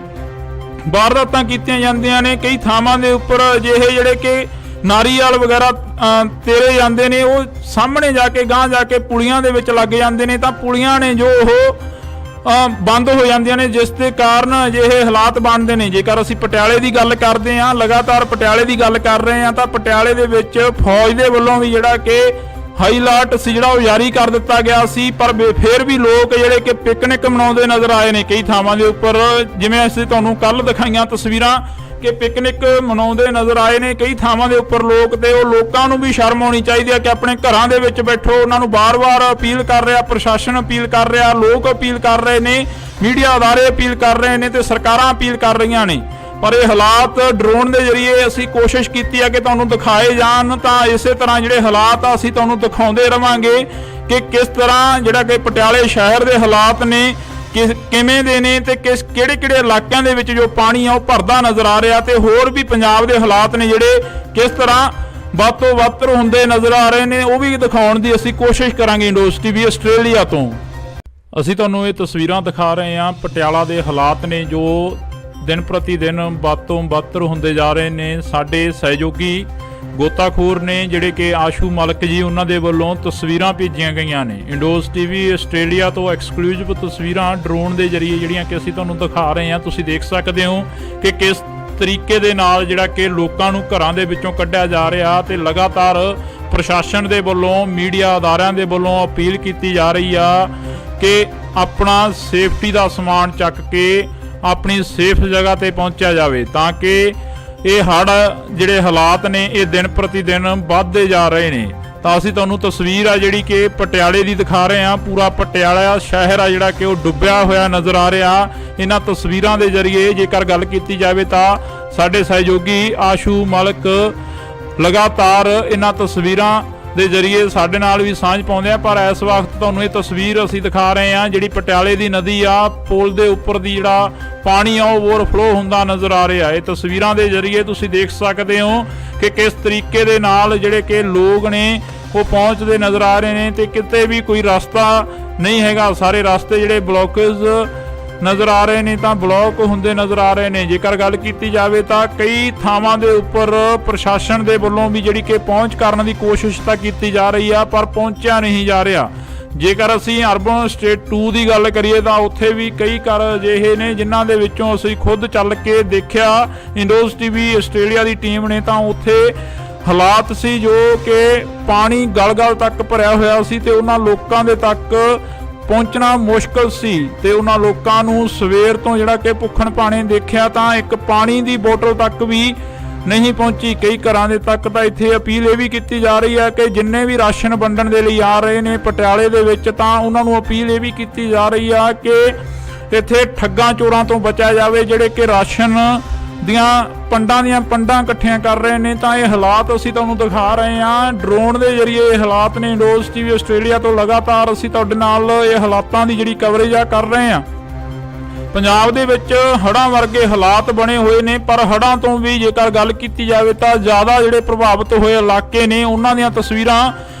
ਵਾਰਦਾਤਾਂ ਕੀਤੀਆਂ ਜਾਂਦੀਆਂ ਨੇ। ਕਈ ਥਾਵਾਂ ਦੇ ਉੱਪਰ ਅਜਿਹੇ ਜਿਹੜੇ ਕਿ ਨਾਰੀਅਲ ਵਗੈਰਾ ਤੇਰੇ ਜਾਂਦੇ ਨੇ ਉਹ ਸਾਹਮਣੇ ਜਾ ਕੇ ਗਾਂਹ ਜਾ ਕੇ ਪੁਲੀਆਂ ਦੇ ਵਿੱਚ ਲੱਗ ਜਾਂਦੇ ਨੇ, ਤਾਂ ਪੁਲੀਆਂ ਨੇ ਜੋ ਉਹ ਬੰਦ ਹੋ ਜਾਂਦੀਆਂ ਨੇ, ਜਿਸ ਦੇ ਕਾਰਨ ਅਜਿਹੇ ਹਾਲਾਤ ਬਣਦੇ ਨੇ। ਜੇਕਰ ਅਸੀਂ ਪਟਿਆਲੇ ਦੀ ਗੱਲ ਕਰਦੇ ਹਾਂ, ਲਗਾਤਾਰ ਪਟਿਆਲੇ ਦੀ ਗੱਲ ਕਰ ਰਹੇ ਹਾਂ, ਤਾਂ ਪਟਿਆਲੇ ਦੇ ਵਿੱਚ ਫੌਜ ਦੇ ਵੱਲੋਂ ਵੀ ਜਿਹੜਾ ਕਿ ਹਾਈ ਅਲਰਟ ਸੀ ਜਿਹੜਾ ਉਹ ਜਾਰੀ ਕਰ ਦਿੱਤਾ ਗਿਆ ਸੀ, ਪਰ ਫਿਰ ਵੀ ਲੋਕ ਜਿਹੜੇ ਕਿ ਪਿਕਨਿਕ ਮਨਾਉਂਦੇ ਨਜ਼ਰ ਆਏ ਨੇ ਕਈ ਥਾਵਾਂ ਦੇ ਉੱਪਰ। ਜਿਵੇਂ ਅਸੀਂ ਤੁਹਾਨੂੰ ਕੱਲ ਦਿਖਾਈਆਂ ਤਸਵੀਰਾਂ ਕਿ ਪਿਕਨਿਕ ਮਨਾਉਂਦੇ ਨਜ਼ਰ ਆਏ ਨੇ ਕਈ ਥਾਵਾਂ ਦੇ ਉੱਪਰ ਲੋਕ, ਤੇ ਉਹ ਲੋਕਾਂ ਨੂੰ ਵੀ ਸ਼ਰਮ ਆਉਣੀ ਚਾਹੀਦੀ ਹੈ ਕਿ ਆਪਣੇ ਘਰਾਂ ਦੇ ਵਿੱਚ ਬੈਠੋ। ਉਹਨਾਂ ਨੂੰ ਬਾਰ-ਬਾਰ ਅਪੀਲ ਕਰ ਰਿਹਾ, ਪ੍ਰਸ਼ਾਸਨ ਅਪੀਲ ਕਰ ਰਿਹਾ, ਲੋਕ ਅਪੀਲ ਕਰ ਰਹੇ ਨੇ, ਮੀਡੀਆ ਅਦਾਰੇ ਅਪੀਲ ਕਰ ਰਹੇ ਨੇ ਤੇ ਸਰਕਾਰਾਂ ਅਪੀਲ ਕਰ ਰਹੀਆਂ ਨੇ। ਪਰ ਇਹ ਹਾਲਾਤ ਡਰੋਨ ਦੇ ਜ਼ਰੀਏ ਅਸੀਂ ਕੋਸ਼ਿਸ਼ ਕੀਤੀ ਹੈ ਕਿ ਤੁਹਾਨੂੰ ਦਿਖਾਏ ਜਾਣ, ਤਾਂ ਇਸੇ ਤਰ੍ਹਾਂ ਜਿਹੜੇ ਹਾਲਾਤ ਆ ਅਸੀਂ ਤੁਹਾਨੂੰ ਦਿਖਾਉਂਦੇ ਰਵਾਂਗੇ ਕਿ ਕਿਸ ਤਰ੍ਹਾਂ ਜਿਹੜਾ ਕਿ ਪਟਿਆਲੇ ਸ਼ਹਿਰ ਦੇ ਹਾਲਾਤ ਨੇ ਕਿਵੇਂ ਦੇ ਨੇ ਤੇ ਕਿਹੜੇ ਇਲਾਕਿਆਂ ਦੇ ਵਿੱਚ ਜੋ ਪਾਣੀ ਆ ਉਹ ਭਰਦਾ ਨਜ਼ਰ ਆ ਰਿਹਾ, ਤੇ ਹੋਰ ਵੀ ਪੰਜਾਬ ਦੇ ਹਾਲਾਤ ਨੇ ਜਿਹੜੇ ਕਿਸ ਤਰ੍ਹਾਂ ਵੱਧ ਤੋਂ ਵੱਧ ਹੁੰਦੇ ਨਜ਼ਰ ਆ ਰਹੇ ਨੇ ਉਹ ਵੀ ਦਿਖਾਉਣ ਦੀ ਅਸੀਂ ਕੋਸ਼ਿਸ਼ ਕਰਾਂਗੇ। ਇੰਡੋਜ਼ ਟੀਵੀ ਆਸਟ੍ਰੇਲੀਆ ਤੋਂ ਅਸੀਂ ਤੁਹਾਨੂੰ ਇਹ ਤਸਵੀਰਾਂ ਦਿਖਾ ਰਹੇ ਹਾਂ। ਪਟਿਆਲਾ ਦੇ ਹਾਲਾਤ ਨੇ ਜੋ ਦਿਨ ਪ੍ਰਤੀ ਦਿਨ ਵੱਧ ਤੋਂ ਵੱਧ ਹੁੰਦੇ ਜਾ ਰਹੇ ਨੇ। ਸਾਡੇ ਸਹਿਯੋਗੀ ਗੋਤਾਖੋਰ ਨੇ ਜਿਹੜੇ ਕਿ ਆਸ਼ੂ ਮਲਕ ਜੀ ਉਹਨਾਂ ਦੇ ਵੱਲੋਂ ਤਸਵੀਰਾਂ ਭੇਜੀਆਂ ਗਈਆਂ ਨੇ। ਇੰਡੋਜ਼ ਟੀਵੀ ਆਸਟ੍ਰੇਲੀਆ ਤੋਂ ਐਕਸਕਲੂਸਿਵ ਤਸਵੀਰਾਂ ਡਰੋਨ ਦੇ ਜ਼ਰੀਏ ਜਿਹੜੀਆਂ ਕਿ ਅਸੀਂ ਤੁਹਾਨੂੰ ਦਿਖਾ ਰਹੇ ਹਾਂ। ਤੁਸੀਂ ਦੇਖ ਸਕਦੇ ਹੋ ਕਿ ਕਿਸ ਤਰੀਕੇ ਦੇ ਨਾਲ ਜਿਹੜਾ ਕਿ ਲੋਕਾਂ ਨੂੰ ਘਰਾਂ ਦੇ ਵਿੱਚੋਂ ਕੱਢਿਆ ਜਾ ਰਿਹਾ ਤੇ ਲਗਾਤਾਰ ਪ੍ਰਸ਼ਾਸਨ ਦੇ ਵੱਲੋਂ ਮੀਡੀਆ ਅਦਾਰਿਆਂ ਦੇ ਵੱਲੋਂ ਅਪੀਲ ਕੀਤੀ ਜਾ ਰਹੀ ਆ ਕਿ ਆਪਣਾ ਸੇਫਟੀ ਦਾ ਸਮਾਨ ਚੱਕ ਕੇ ਆਪਣੀ ਸੇਫ ਜਗ੍ਹਾ ਤੇ ਪਹੁੰਚਿਆ ਜਾਵੇ ਤਾਂ ਕਿ ਇਹ ਹੜ੍ਹ ਜਿਹੜੇ ਹਾਲਾਤ ਨੇ ਇਹ ਦਿਨ ਪ੍ਰਤੀ ਦਿਨ ਵੱਧਦੇ ਜਾ ਰਹੇ ਨੇ। ਤਾਂ ਅਸੀਂ ਤੁਹਾਨੂੰ ਤਸਵੀਰ ਆ ਜਿਹੜੀ ਕਿ ਪਟਿਆਲੇ ਦੀ ਦਿਖਾ ਰਹੇ ਹਾਂ। ਪੂਰਾ ਪਟਿਆਲਾ ਸ਼ਹਿਰ ਆ ਜਿਹੜਾ ਕਿ ਉਹ ਡੁੱਬਿਆ ਹੋਇਆ ਨਜ਼ਰ ਆ ਰਿਹਾ। ਇਹਨਾਂ ਤਸਵੀਰਾਂ ਦੇ ਜ਼ਰੀਏ ਜੇਕਰ ਗੱਲ ਕੀਤੀ ਜਾਵੇ ਤਾਂ ਸਾਡੇ ਸਹਿਯੋਗੀ ਆਸ਼ੂ ਮਲਕ ਲਗਾਤਾਰ ਇਹਨਾਂ ਤਸਵੀਰਾਂ ਦੇ ਜ਼ਰੀਏ ਸਾਡੇ ਨਾਲ ਵੀ ਸਾਂਝ ਪਾਉਂਦੇ ਆ। ਪਰ ਇਸ ਵਕਤ ਤੁਹਾਨੂੰ ਇਹ ਤਸਵੀਰ ਅਸੀਂ ਦਿਖਾ ਰਹੇ ਹਾਂ ਜਿਹੜੀ ਪਟਿਆਲੇ ਦੀ ਨਦੀ ਆ, ਪੁਲ ਦੇ ਉੱਪਰ ਦੀ ਜਿਹੜਾ ਪਾਣੀ ਆ ਉਹ ਓਵਰਫਲੋ ਹੁੰਦਾ ਨਜ਼ਰ ਆ ਰਿਹਾ। ਇਹ ਤਸਵੀਰਾਂ ਦੇ ਜ਼ਰੀਏ ਤੁਸੀਂ ਦੇਖ ਸਕਦੇ ਹੋ ਕਿ ਕਿਸ ਤਰੀਕੇ ਦੇ ਨਾਲ ਜਿਹੜੇ ਕਿ ਲੋਕ ਨੇ ਉਹ ਪਹੁੰਚਦੇ ਨਜ਼ਰ ਆ ਰਹੇ ਨੇ ਤੇ ਕਿਤੇ ਵੀ ਕੋਈ ਰਸਤਾ ਨਹੀਂ ਹੈਗਾ। ਸਾਰੇ ਰਸਤੇ ਜਿਹੜੇ ਬਲੌਕੇਜ ਨਜ਼ਰ ਆ ਰਹੇ ਨੇ ਤਾਂ ਬਲੌਕ ਹੁੰਦੇ ਨਜ਼ਰ ਆ ਰਹੇ ਨੇ। ਜੇਕਰ ਗੱਲ ਕੀਤੀ ਜਾਵੇ ਤਾਂ ਕਈ ਥਾਵਾਂ ਦੇ ਉੱਪਰ ਪ੍ਰਸ਼ਾਸਨ ਦੇ ਵੱਲੋਂ ਵੀ ਜਿਹੜੀ ਕਿ ਪਹੁੰਚ ਕਰਨ ਦੀ ਕੋਸ਼ਿਸ਼ ਤਾਂ ਕੀਤੀ ਜਾ ਰਹੀ ਆ ਪਰ ਪਹੁੰਚਿਆ ਨਹੀਂ ਜਾ ਰਿਹਾ। ਜੇਕਰ ਅਸੀਂ ਅਰਬਨ ਸਟੇਟ 2 ਦੀ ਗੱਲ ਕਰੀਏ ਤਾਂ ਉੱਥੇ ਵੀ ਕਈ ਘਰ ਅਜਿਹੇ ਨੇ ਜਿਨ੍ਹਾਂ ਦੇ ਵਿੱਚੋਂ ਅਸੀਂ ਖੁਦ ਚੱਲ ਕੇ ਦੇਖਿਆ। ਇੰਡੋਜ਼ ਟੀਵੀ ਆਸਟ੍ਰੇਲੀਆ ਦੀ ਟੀਮ ਨੇ ਤਾਂ ਉੱਥੇ ਹਾਲਾਤ ਸੀ ਜੋ ਕਿ ਪਾਣੀ ਗਲ-ਗਲ ਤੱਕ ਭਰਿਆ ਹੋਇਆ ਸੀ ਤੇ ਉਹਨਾਂ ਲੋਕਾਂ ਦੇ ਤੱਕ ਪਹੁੰਚਣਾ ਮੁਸ਼ਕਲ ਸੀ ਤੇ ਉਹਨਾਂ ਲੋਕਾਂ ਨੂੰ ਸਵੇਰ ਤੋਂ ਜਿਹੜਾ ਕਿ ਭੁੱਖਣ ਭਾਣੇ ਦੇਖਿਆ ਤਾਂ ਇੱਕ ਪਾਣੀ ਦੀ ਬੋਤਲ ਤੱਕ ਵੀ ਨਹੀਂ ਪਹੁੰਚੀ। ਕਈ ਘਰਾਂ ਦੇ ਤੱਕ ਤਾਂ ਇੱਥੇ ਅਪੀਲ ਇਹ ਵੀ ਕੀਤੀ ਜਾ ਰਹੀ ਹੈ ਕਿ ਜਿੰਨੇ ਵੀ ਰਾਸ਼ਨ ਵੰਡਣ ਦੇ ਲਈ ਆ ਰਹੇ ਨੇ ਪਟਿਆਲੇ ਦੇ ਵਿੱਚ ਤਾਂ ਉਹਨਾਂ ਨੂੰ ਅਪੀਲ ਇਹ ਵੀ ਕੀਤੀ ਜਾ ਰਹੀ ਆ ਕਿ ਇੱਥੇ ਠੱਗਾਂ ਚੋਰਾਂ ਤੋਂ ਬਚਿਆ ਜਾਵੇ ਜਿਹੜੇ ਕਿ ਰਾਸ਼ਨ ਦੀਆਂ ਪੰਡਾਂ ਇਕੱਠੀਆਂ ਕਰ ਰਹੇ ਨੇ। ਤਾਂ ਇਹ ਹਾਲਾਤ ਅਸੀਂ ਤੁਹਾਨੂੰ ਦਿਖਾ ਰਹੇ ਹਾਂ ਡਰੋਨ ਦੇ ਜ਼ਰੀਏ। ਇਹ ਹਾਲਾਤ ਨੇ ਇੰਡੋਜ਼ ਟੀਵੀ ਆਸਟ੍ਰੇਲੀਆ ਤੋਂ ਲਗਾਤਾਰ ਅਸੀਂ ਤੁਹਾਡੇ ਨਾਲ ਇਹ ਹਾਲਾਤਾਂ ਦੀ ਜਿਹੜੀ ਕਵਰੇਜ ਆ ਕਰ ਰਹੇ ਹਾਂ। ਪੰਜਾਬ ਦੇ ਵਿੱਚ ਹੜ੍ਹਾਂ ਵਰਗੇ ਹਾਲਾਤ ਬਣੇ ਹੋਏ ਨੇ ਪਰ ਹੜ੍ਹਾਂ ਤੋਂ ਵੀ ਜੇਕਰ ਗੱਲ ਕੀਤੀ ਜਾਵੇ ਤਾਂ ਜ਼ਿਆਦਾ ਜਿਹੜੇ ਪ੍ਰਭਾਵਿਤ ਹੋਏ ਇਲਾਕੇ ਨੇ ਉਹਨਾਂ ਦੀਆਂ ਤਸਵੀਰਾਂ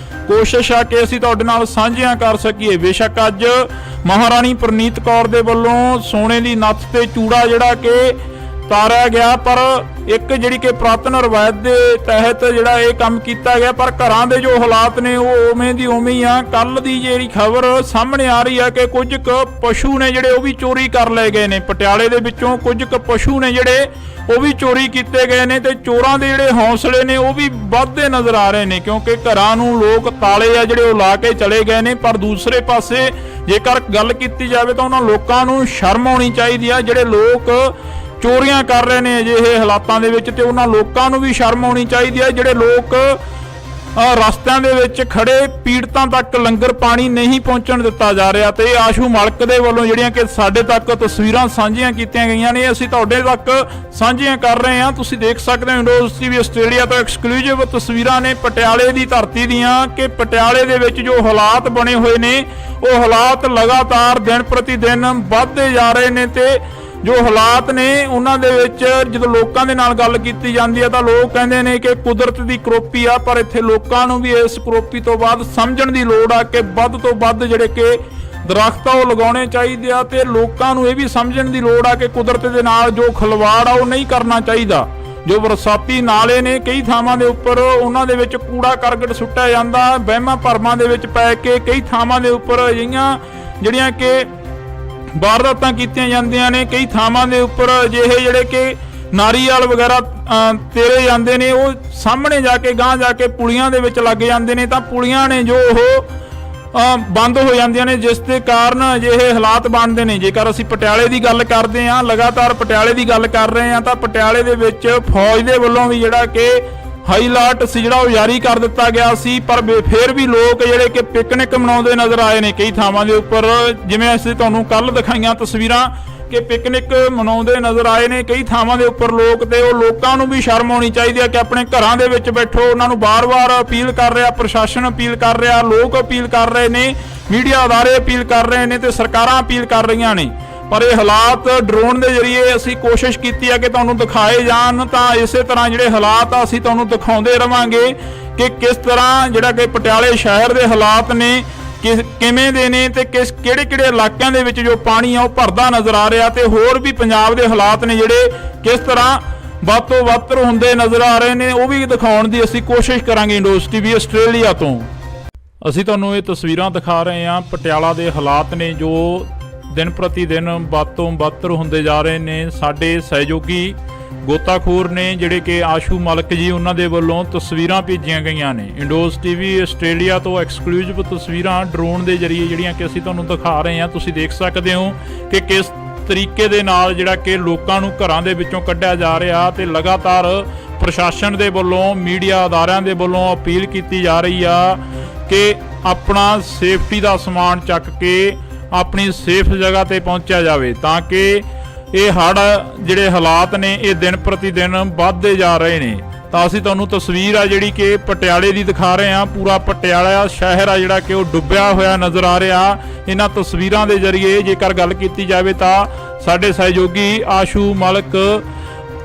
ਕੋਸ਼ਿਸ਼ ਆ ਕਿ ਅਸੀਂ ਤੁਹਾਡੇ ਨਾਲ ਸਾਂਝੀਆਂ ਕਰ ਸਕੀਏ। ਬੇਸ਼ੱਕ ਅੱਜ ਮਹਾਰਾਣੀ ਪ੍ਰਨੀਤ ਕੌਰ ਦੇ ਵੱਲੋਂ ਸੋਨੇ ਦੀ ਨੱਥ ਤੇ ਚੂੜਾ ਜਿਹੜਾ ਕਿ ਤਾਰਿਆ ਗਿਆ ਪਰ ਇੱਕ ਜਿਹੜੀ ਕਿ ਪੁਰਾਤਨ ਰਵਾਇਤ ਦੇ ਤਹਿਤ ਜਿਹੜਾ ਇਹ ਕੰਮ ਕੀਤਾ ਗਿਆ ਪਰ ਘਰਾਂ ਦੇ ਜੋ ਹਾਲਾਤ ਨੇ ਉਹ ਉਵੇਂ ਦੀ ਉਵੇਂ ਹੀ ਆ। ਕੱਲ ਦੀ ਜਿਹੜੀ ਖਬਰ ਸਾਹਮਣੇ ਆ ਰਹੀ ਆ ਕਿ ਕੁਝ ਕੁ ਪਸ਼ੂ ਨੇ ਜਿਹੜੇ ਉਹ ਵੀ ਚੋਰੀ ਕਰ ਲਏ ਗਏ ਨੇ। ਪਟਿਆਲੇ ਦੇ ਵਿੱਚੋਂ ਕੁਝ ਕੁ ਪਸ਼ੂ ਨੇ ਜਿਹੜੇ ਉਹ ਵੀ ਚੋਰੀ ਕੀਤੇ ਗਏ ਨੇ ਤੇ ਚੋਰਾਂ ਦੇ ਜਿਹੜੇ ਹੌਸਲੇ ਨੇ ਉਹ ਵੀ ਵੱਧਦੇ ਨਜ਼ਰ ਆ ਰਹੇ ਨੇ ਕਿਉਂਕਿ ਘਰਾਂ ਨੂੰ ਲੋਕ ਤਾਲੇ ਆ ਜਿਹੜੇ ਉਹ ਲਾ ਕੇ ਚਲੇ ਗਏ ਨੇ। ਪਰ ਦੂਸਰੇ ਪਾਸੇ ਜੇਕਰ ਗੱਲ ਕੀਤੀ ਜਾਵੇ ਤਾਂ ਉਹਨਾਂ ਲੋਕਾਂ ਨੂੰ ਸ਼ਰਮ ਆਉਣੀ ਚਾਹੀਦੀ ਆ ਜਿਹੜੇ ਲੋਕ ਚੋਰੀਆਂ ਕਰ ਰਹੇ ਨੇ ਅਜਿਹੇ ਹਾਲਾਤਾਂ ਦੇ ਵਿੱਚ ਤੇ ਉਹਨਾਂ ਲੋਕਾਂ ਨੂੰ ਵੀ ਸ਼ਰਮ ਆਉਣੀ ਚਾਹੀਦੀ ਹੈ ਜਿਹੜੇ ਲੋਕ ਰਸਤਿਆਂ ਦੇ ਵਿੱਚ ਖੜੇ ਪੀੜਤਾਂ ਤੱਕ ਲੰਗਰ ਪਾਣੀ ਨਹੀਂ ਪਹੁੰਚਣ ਦਿੱਤਾ ਜਾ ਰਿਹਾ। ਤੇ ਆਸ਼ੂ ਮਲਕ ਦੇ ਵੱਲੋਂ ਜਿਹੜੀਆਂ ਕਿ ਸਾਡੇ ਤੱਕ ਤਸਵੀਰਾਂ ਸਾਂਝੀਆਂ ਕੀਤੀਆਂ ਗਈਆਂ ਨੇ ਅਸੀਂ ਤੁਹਾਡੇ ਤੱਕ ਸਾਂਝੀਆਂ ਕਰ ਰਹੇ ਹਾਂ। ਤੁਸੀਂ ਦੇਖ ਸਕਦੇ ਹੋ ਇੰਡੋਜ਼ ਟੀਵੀ ਆਸਟ੍ਰੇਲੀਆ ਤੋਂ ਐਕਸਕਲੂਸਿਵ ਤਸਵੀਰਾਂ ਨੇ ਪਟਿਆਲੇ ਦੀ ਧਰਤੀ ਦੀਆਂ ਕਿ ਪਟਿਆਲੇ ਦੇ ਵਿੱਚ ਜੋ ਹਾਲਾਤ ਬਣੇ ਹੋਏ ਨੇ ਉਹ ਹਾਲਾਤ ਲਗਾਤਾਰ ਦਿਨ ਪ੍ਰਤੀ ਦਿਨ ਵੱਧਦੇ ਜਾ ਰਹੇ ਨੇ ਤੇ ਜੋ ਹਾਲਾਤ ਨੇ ਉਹਨਾਂ ਦੇ ਵਿੱਚ ਜਦੋਂ ਲੋਕਾਂ ਦੇ ਨਾਲ ਗੱਲ ਕੀਤੀ ਜਾਂਦੀ ਹੈ ਤਾਂ ਲੋਕ ਕਹਿੰਦੇ ਨੇ ਕਿ ਕੁਦਰਤ ਦੀ ਕਰੋਪੀ ਆ ਪਰ ਇੱਥੇ ਲੋਕਾਂ ਨੂੰ ਵੀ ਇਸ ਕਰੋਪੀ ਤੋਂ ਬਾਅਦ ਸਮਝਣ ਦੀ ਲੋੜ ਆ ਕਿ ਵੱਧ ਤੋਂ ਵੱਧ ਜਿਹੜੇ ਕਿ ਦਰਖਤ ਉਹ ਲਗਾਉਣੇ ਚਾਹੀਦੇ ਆ ਤੇ ਲੋਕਾਂ ਨੂੰ ਇਹ ਵੀ ਸਮਝਣ ਦੀ ਲੋੜ ਆ ਕਿ ਕੁਦਰਤ ਦੇ ਨਾਲ ਜੋ ਖਿਲਵਾੜ ਆ ਉਹ ਨਹੀਂ ਕਰਨਾ ਚਾਹੀਦਾ। ਜੋ ਬਰਸਾਤੀ ਨਾਲੇ ਨੇ ਕਈ ਥਾਵਾਂ ਦੇ ਉੱਪਰ ਉਹਨਾਂ ਦੇ ਵਿੱਚ ਕੂੜਾ ਕਰਕਟ ਸੁੱਟਿਆ ਜਾਂਦਾ ਵਹਿਮਾਂ ਭਰਮਾਂ ਦੇ ਵਿੱਚ ਪੈ ਕੇ ਕਈ ਥਾਵਾਂ ਦੇ ਉੱਪਰ ਅਜਿਹੀਆਂ ਜਿਹੜੀਆਂ ਕਿ ਵਾਰਦਾਤਾਂ ਕੀਤੀਆਂ ਜਾਂਦੀਆਂ ਨੇ। ਕਈ ਥਾਵਾਂ ਦੇ ਉੱਪਰ ਅਜਿਹੇ ਜਿਹੜੇ ਕਿ ਨਾਰੀਅਲ ਵਗੈਰਾ ਤੇਰੇ ਜਾਂਦੇ ਨੇ ਉਹ ਸਾਹਮਣੇ ਜਾ ਕੇ ਗਾਂਹ ਜਾ ਕੇ ਪੁਲੀਆਂ ਦੇ ਵਿੱਚ ਲੱਗ ਜਾਂਦੇ ਨੇ ਤਾਂ ਪੁਲੀਆਂ ਨੇ ਜੋ ਉਹ ਬੰਦ ਹੋ ਜਾਂਦੀਆਂ ਨੇ ਜਿਸ ਦੇ ਕਾਰਨ ਅਜਿਹੇ ਹਾਲਾਤ ਬਣਦੇ ਨੇ। ਜੇਕਰ ਅਸੀਂ ਪਟਿਆਲੇ ਦੀ ਗੱਲ ਕਰਦੇ ਹਾਂ ਲਗਾਤਾਰ ਪਟਿਆਲੇ ਦੀ ਗੱਲ ਕਰ ਰਹੇ ਹਾਂ ਤਾਂ ਪਟਿਆਲੇ ਦੇ ਵਿੱਚ ਫੌਜ ਦੇ ਵੱਲੋਂ ਵੀ ਜਿਹੜਾ ਕਿ ਹਾਈ ਅਲਰਟ ਸੀ ਜਿਹੜਾ ਉਹ ਜਾਰੀ ਕਰ ਦਿੱਤਾ ਗਿਆ ਸੀ ਪਰ ਫਿਰ ਵੀ ਲੋਕ ਜਿਹੜੇ ਕਿ ਪਿਕਨਿਕ ਮਨਾਉਂਦੇ ਨਜ਼ਰ ਆਏ ਨੇ ਕਈ ਥਾਵਾਂ ਦੇ ਉੱਪਰ। ਜਿਵੇਂ ਅਸੀਂ ਤੁਹਾਨੂੰ ਕੱਲ ਦਿਖਾਈਆਂ ਤਸਵੀਰਾਂ ਕਿ ਪਿਕਨਿਕ ਮਨਾਉਂਦੇ ਨਜ਼ਰ ਆਏ ਨੇ ਕਈ ਥਾਵਾਂ ਦੇ ਉੱਪਰ ਲੋਕ ਤੇ ਉਹ ਲੋਕਾਂ ਨੂੰ ਵੀ ਸ਼ਰਮ ਆਉਣੀ ਚਾਹੀਦੀ ਹੈ ਕਿ ਆਪਣੇ ਘਰਾਂ ਦੇ ਵਿੱਚ ਬੈਠੋ। ਉਹਨਾਂ ਨੂੰ ਬਾਰ-ਬਾਰ ਅਪੀਲ ਕਰ ਰਿਹਾ, ਪ੍ਰਸ਼ਾਸਨ ਅਪੀਲ ਕਰ ਰਿਹਾ, ਲੋਕ ਅਪੀਲ ਕਰ ਰਹੇ ਨੇ, ਮੀਡੀਆ ਅਦਾਰੇ ਅਪੀਲ ਕਰ ਰਹੇ ਨੇ ਤੇ ਸਰਕਾਰਾਂ ਅਪੀਲ ਕਰ ਰਹੀਆਂ ਨੇ। ਪਰ ਇਹ ਹਾਲਾਤ ਡਰੋਨ ਦੇ ਜ਼ਰੀਏ ਅਸੀਂ ਕੋਸ਼ਿਸ਼ ਕੀਤੀ ਹੈ ਕਿ ਤੁਹਾਨੂੰ ਦਿਖਾਏ ਜਾਣ ਤਾਂ ਇਸੇ ਤਰ੍ਹਾਂ ਜਿਹੜੇ ਹਾਲਾਤ ਆ ਅਸੀਂ ਤੁਹਾਨੂੰ ਦਿਖਾਉਂਦੇ ਰਵਾਂਗੇ ਕਿ ਕਿਸ ਤਰ੍ਹਾਂ ਜਿਹੜਾ ਕਿ ਪਟਿਆਲੇ ਸ਼ਹਿਰ ਦੇ ਹਾਲਾਤ ਨੇ ਕਿਵੇਂ ਦੇ ਨੇ ਤੇ ਕਿਹੜੇ ਇਲਾਕਿਆਂ ਦੇ ਵਿੱਚ ਜੋ ਪਾਣੀ ਆ ਉਹ ਭਰਦਾ ਨਜ਼ਰ ਆ ਰਿਹਾ ਤੇ ਹੋਰ ਵੀ ਪੰਜਾਬ ਦੇ ਹਾਲਾਤ ਨੇ ਜਿਹੜੇ ਕਿਸ ਤਰ੍ਹਾਂ ਵੱਧ ਤੋਂ ਵੱਧ ਹੁੰਦੇ ਨਜ਼ਰ ਆ ਰਹੇ ਨੇ, ਉਹ ਵੀ ਦਿਖਾਉਣ ਦੀ ਅਸੀਂ ਕੋਸ਼ਿਸ਼ ਕਰਾਂਗੇ ਇੰਡੋਜ਼ ਟੀਵੀ ਆਸਟ੍ਰੇਲੀਆ ਤੋਂ। ਅਸੀਂ ਤੁਹਾਨੂੰ ਇਹ ਤਸਵੀਰਾਂ ਦਿਖਾ ਰਹੇ ਹਾਂ ਪਟਿਆਲਾ ਦੇ ਹਾਲਾਤ ਨੇ ਜੋ ਦਿਨ ਪ੍ਰਤੀ ਦਿਨ ਵੱਧ ਤੋਂ ਵੱਧ ਹੁੰਦੇ ਜਾ ਰਹੇ ਨੇ। ਸਾਡੇ ਸਹਿਯੋਗੀ ਗੋਤਾਖੋਰ ਨੇ ਜਿਹੜੇ ਕਿ ਆਸ਼ੂ ਮਲਕ ਜੀ, ਉਹਨਾਂ ਦੇ ਵੱਲੋਂ ਤਸਵੀਰਾਂ ਭੇਜੀਆਂ ਗਈਆਂ ਨੇ ਇੰਡੋਜ਼ ਟੀਵੀ ਆਸਟ੍ਰੇਲੀਆ ਤੋਂ। ਐਕਸਕਲੂਸਿਵ ਤਸਵੀਰਾਂ ਡਰੋਨ ਦੇ ਜ਼ਰੀਏ ਜਿਹੜੀਆਂ ਕਿ ਅਸੀਂ ਤੁਹਾਨੂੰ ਦਿਖਾ ਰਹੇ ਹਾਂ। ਤੁਸੀਂ ਦੇਖ ਸਕਦੇ ਹੋ ਕਿ ਕਿਸ ਤਰੀਕੇ ਦੇ ਨਾਲ ਜਿਹੜਾ ਕਿ ਲੋਕਾਂ ਨੂੰ ਘਰਾਂ ਦੇ ਵਿੱਚੋਂ ਕੱਢਿਆ ਜਾ ਰਿਹਾ ਤੇ ਲਗਾਤਾਰ ਪ੍ਰਸ਼ਾਸਨ ਦੇ ਵੱਲੋਂ, ਮੀਡੀਆ ਅਦਾਰਿਆਂ ਦੇ ਵੱਲੋਂ ਅਪੀਲ ਕੀਤੀ ਜਾ ਰਹੀ ਆ ਕਿ ਆਪਣਾ ਸੇਫਟੀ ਦਾ ਸਮਾਨ ਚੱਕ ਕੇ ਆਪਣੀ ਸੇਫ ਜਗ੍ਹਾ ਤੇ ਪਹੁੰਚਿਆ ਜਾਵੇ, ਤਾਂ ਕਿ ਇਹ ਹੜ੍ਹ ਜਿਹੜੇ ਹਾਲਾਤ ਨੇ ਇਹ ਦਿਨ ਪ੍ਰਤੀ ਦਿਨ ਵੱਧਦੇ ਜਾ ਰਹੇ ਨੇ। ਤਾਂ ਅਸੀਂ ਤੁਹਾਨੂੰ ਤਸਵੀਰ ਆ ਜਿਹੜੀ ਕਿ ਪਟਿਆਲੇ ਦੀ ਦਿਖਾ ਰਹੇ ਹਾਂ। ਪੂਰਾ ਪਟਿਆਲਾ ਸ਼ਹਿਰ ਆ ਜਿਹੜਾ ਕਿ ਉਹ ਡੁੱਬਿਆ ਹੋਇਆ ਨਜ਼ਰ ਆ ਰਿਹਾ। ਇਹਨਾਂ ਤਸਵੀਰਾਂ ਦੇ ਜ਼ਰੀਏ ਜੇਕਰ ਗੱਲ ਕੀਤੀ ਜਾਵੇ ਤਾਂ ਸਾਡੇ ਸਹਿਯੋਗੀ ਆਸ਼ੂ ਮਲਕ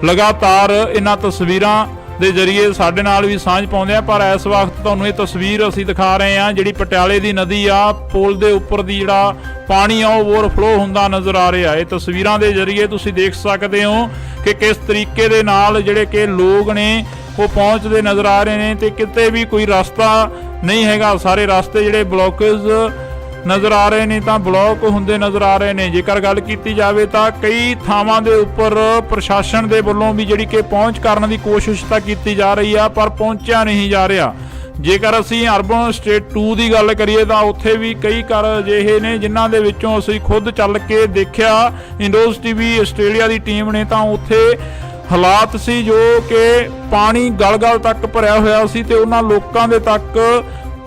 ਲਗਾਤਾਰ ਇਹਨਾਂ ਤਸਵੀਰਾਂ ਦੇ ਜ਼ਰੀਏ ਸਾਡੇ ਨਾਲ ਵੀ ਸਾਂਝ ਪਾਉਂਦੇ ਆ। ਪਰ ਇਸ ਵਕਤ ਤੁਹਾਨੂੰ ਇਹ ਤਸਵੀਰ ਅਸੀਂ ਦਿਖਾ ਰਹੇ ਹਾਂ ਜਿਹੜੀ ਪਟਿਆਲੇ ਦੀ ਨਦੀ ਆ, ਪੁਲ ਦੇ ਉੱਪਰ ਦੀ ਜਿਹੜਾ ਪਾਣੀ ਆ ਉਹ ਓਵਰਫਲੋ ਹੁੰਦਾ ਨਜ਼ਰ ਆ ਰਿਹਾ। ਇਹ ਤਸਵੀਰਾਂ ਦੇ ਜ਼ਰੀਏ ਤੁਸੀਂ ਦੇਖ ਸਕਦੇ ਹੋ ਕਿ ਕਿਸ ਤਰੀਕੇ ਦੇ ਨਾਲ ਜਿਹੜੇ ਕਿ ਲੋਕ ਨੇ ਉਹ ਪਹੁੰਚਦੇ ਨਜ਼ਰ ਆ ਰਹੇ ਨੇ ਤੇ ਕਿਤੇ ਵੀ ਕੋਈ ਰਸਤਾ ਨਹੀਂ ਹੈਗਾ। ਸਾਰੇ ਰਸਤੇ ਜਿਹੜੇ ਬਲੌਕੇਜ ਨਜ਼ਰ ਆ ਰਹੇ ਨੇ ਤਾਂ ਬਲੌਕ ਹੁੰਦੇ ਨਜ਼ਰ ਆ ਰਹੇ ਨੇ। ਜੇਕਰ ਗੱਲ ਕੀਤੀ ਜਾਵੇ ਤਾਂ ਕਈ ਥਾਵਾਂ ਦੇ ਉੱਪਰ ਪ੍ਰਸ਼ਾਸਨ ਦੇ ਵੱਲੋਂ ਵੀ ਜਿਹੜੀ ਕਿ ਪਹੁੰਚ ਕਰਨ ਦੀ ਕੋਸ਼ਿਸ਼ ਤਾਂ ਕੀਤੀ ਜਾ ਰਹੀ ਆ, ਪਰ ਪਹੁੰਚਿਆ ਨਹੀਂ ਜਾ ਰਿਹਾ। ਜੇਕਰ ਅਸੀਂ ਅਰਬਨ ਸਟੇਟ 2 ਦੀ ਗੱਲ ਕਰੀਏ ਤਾਂ ਉੱਥੇ ਵੀ ਕਈ ਘਰ ਅਜਿਹੇ ਨੇ ਜਿਨ੍ਹਾਂ ਦੇ ਵਿੱਚੋਂ ਅਸੀਂ ਖੁਦ ਚੱਲ ਕੇ ਦੇਖਿਆ, ਇੰਡੋਜ਼ ਟੀਵੀ ਆਸਟ੍ਰੇਲੀਆ ਦੀ ਟੀਮ ਨੇ, ਤਾਂ ਉੱਥੇ ਹਾਲਾਤ ਸੀ ਜੋ ਕਿ ਪਾਣੀ ਗਲ-ਗਲ ਤੱਕ ਭਰਿਆ ਹੋਇਆ ਸੀ ਤੇ ਉਹਨਾਂ ਲੋਕਾਂ ਦੇ ਤੱਕ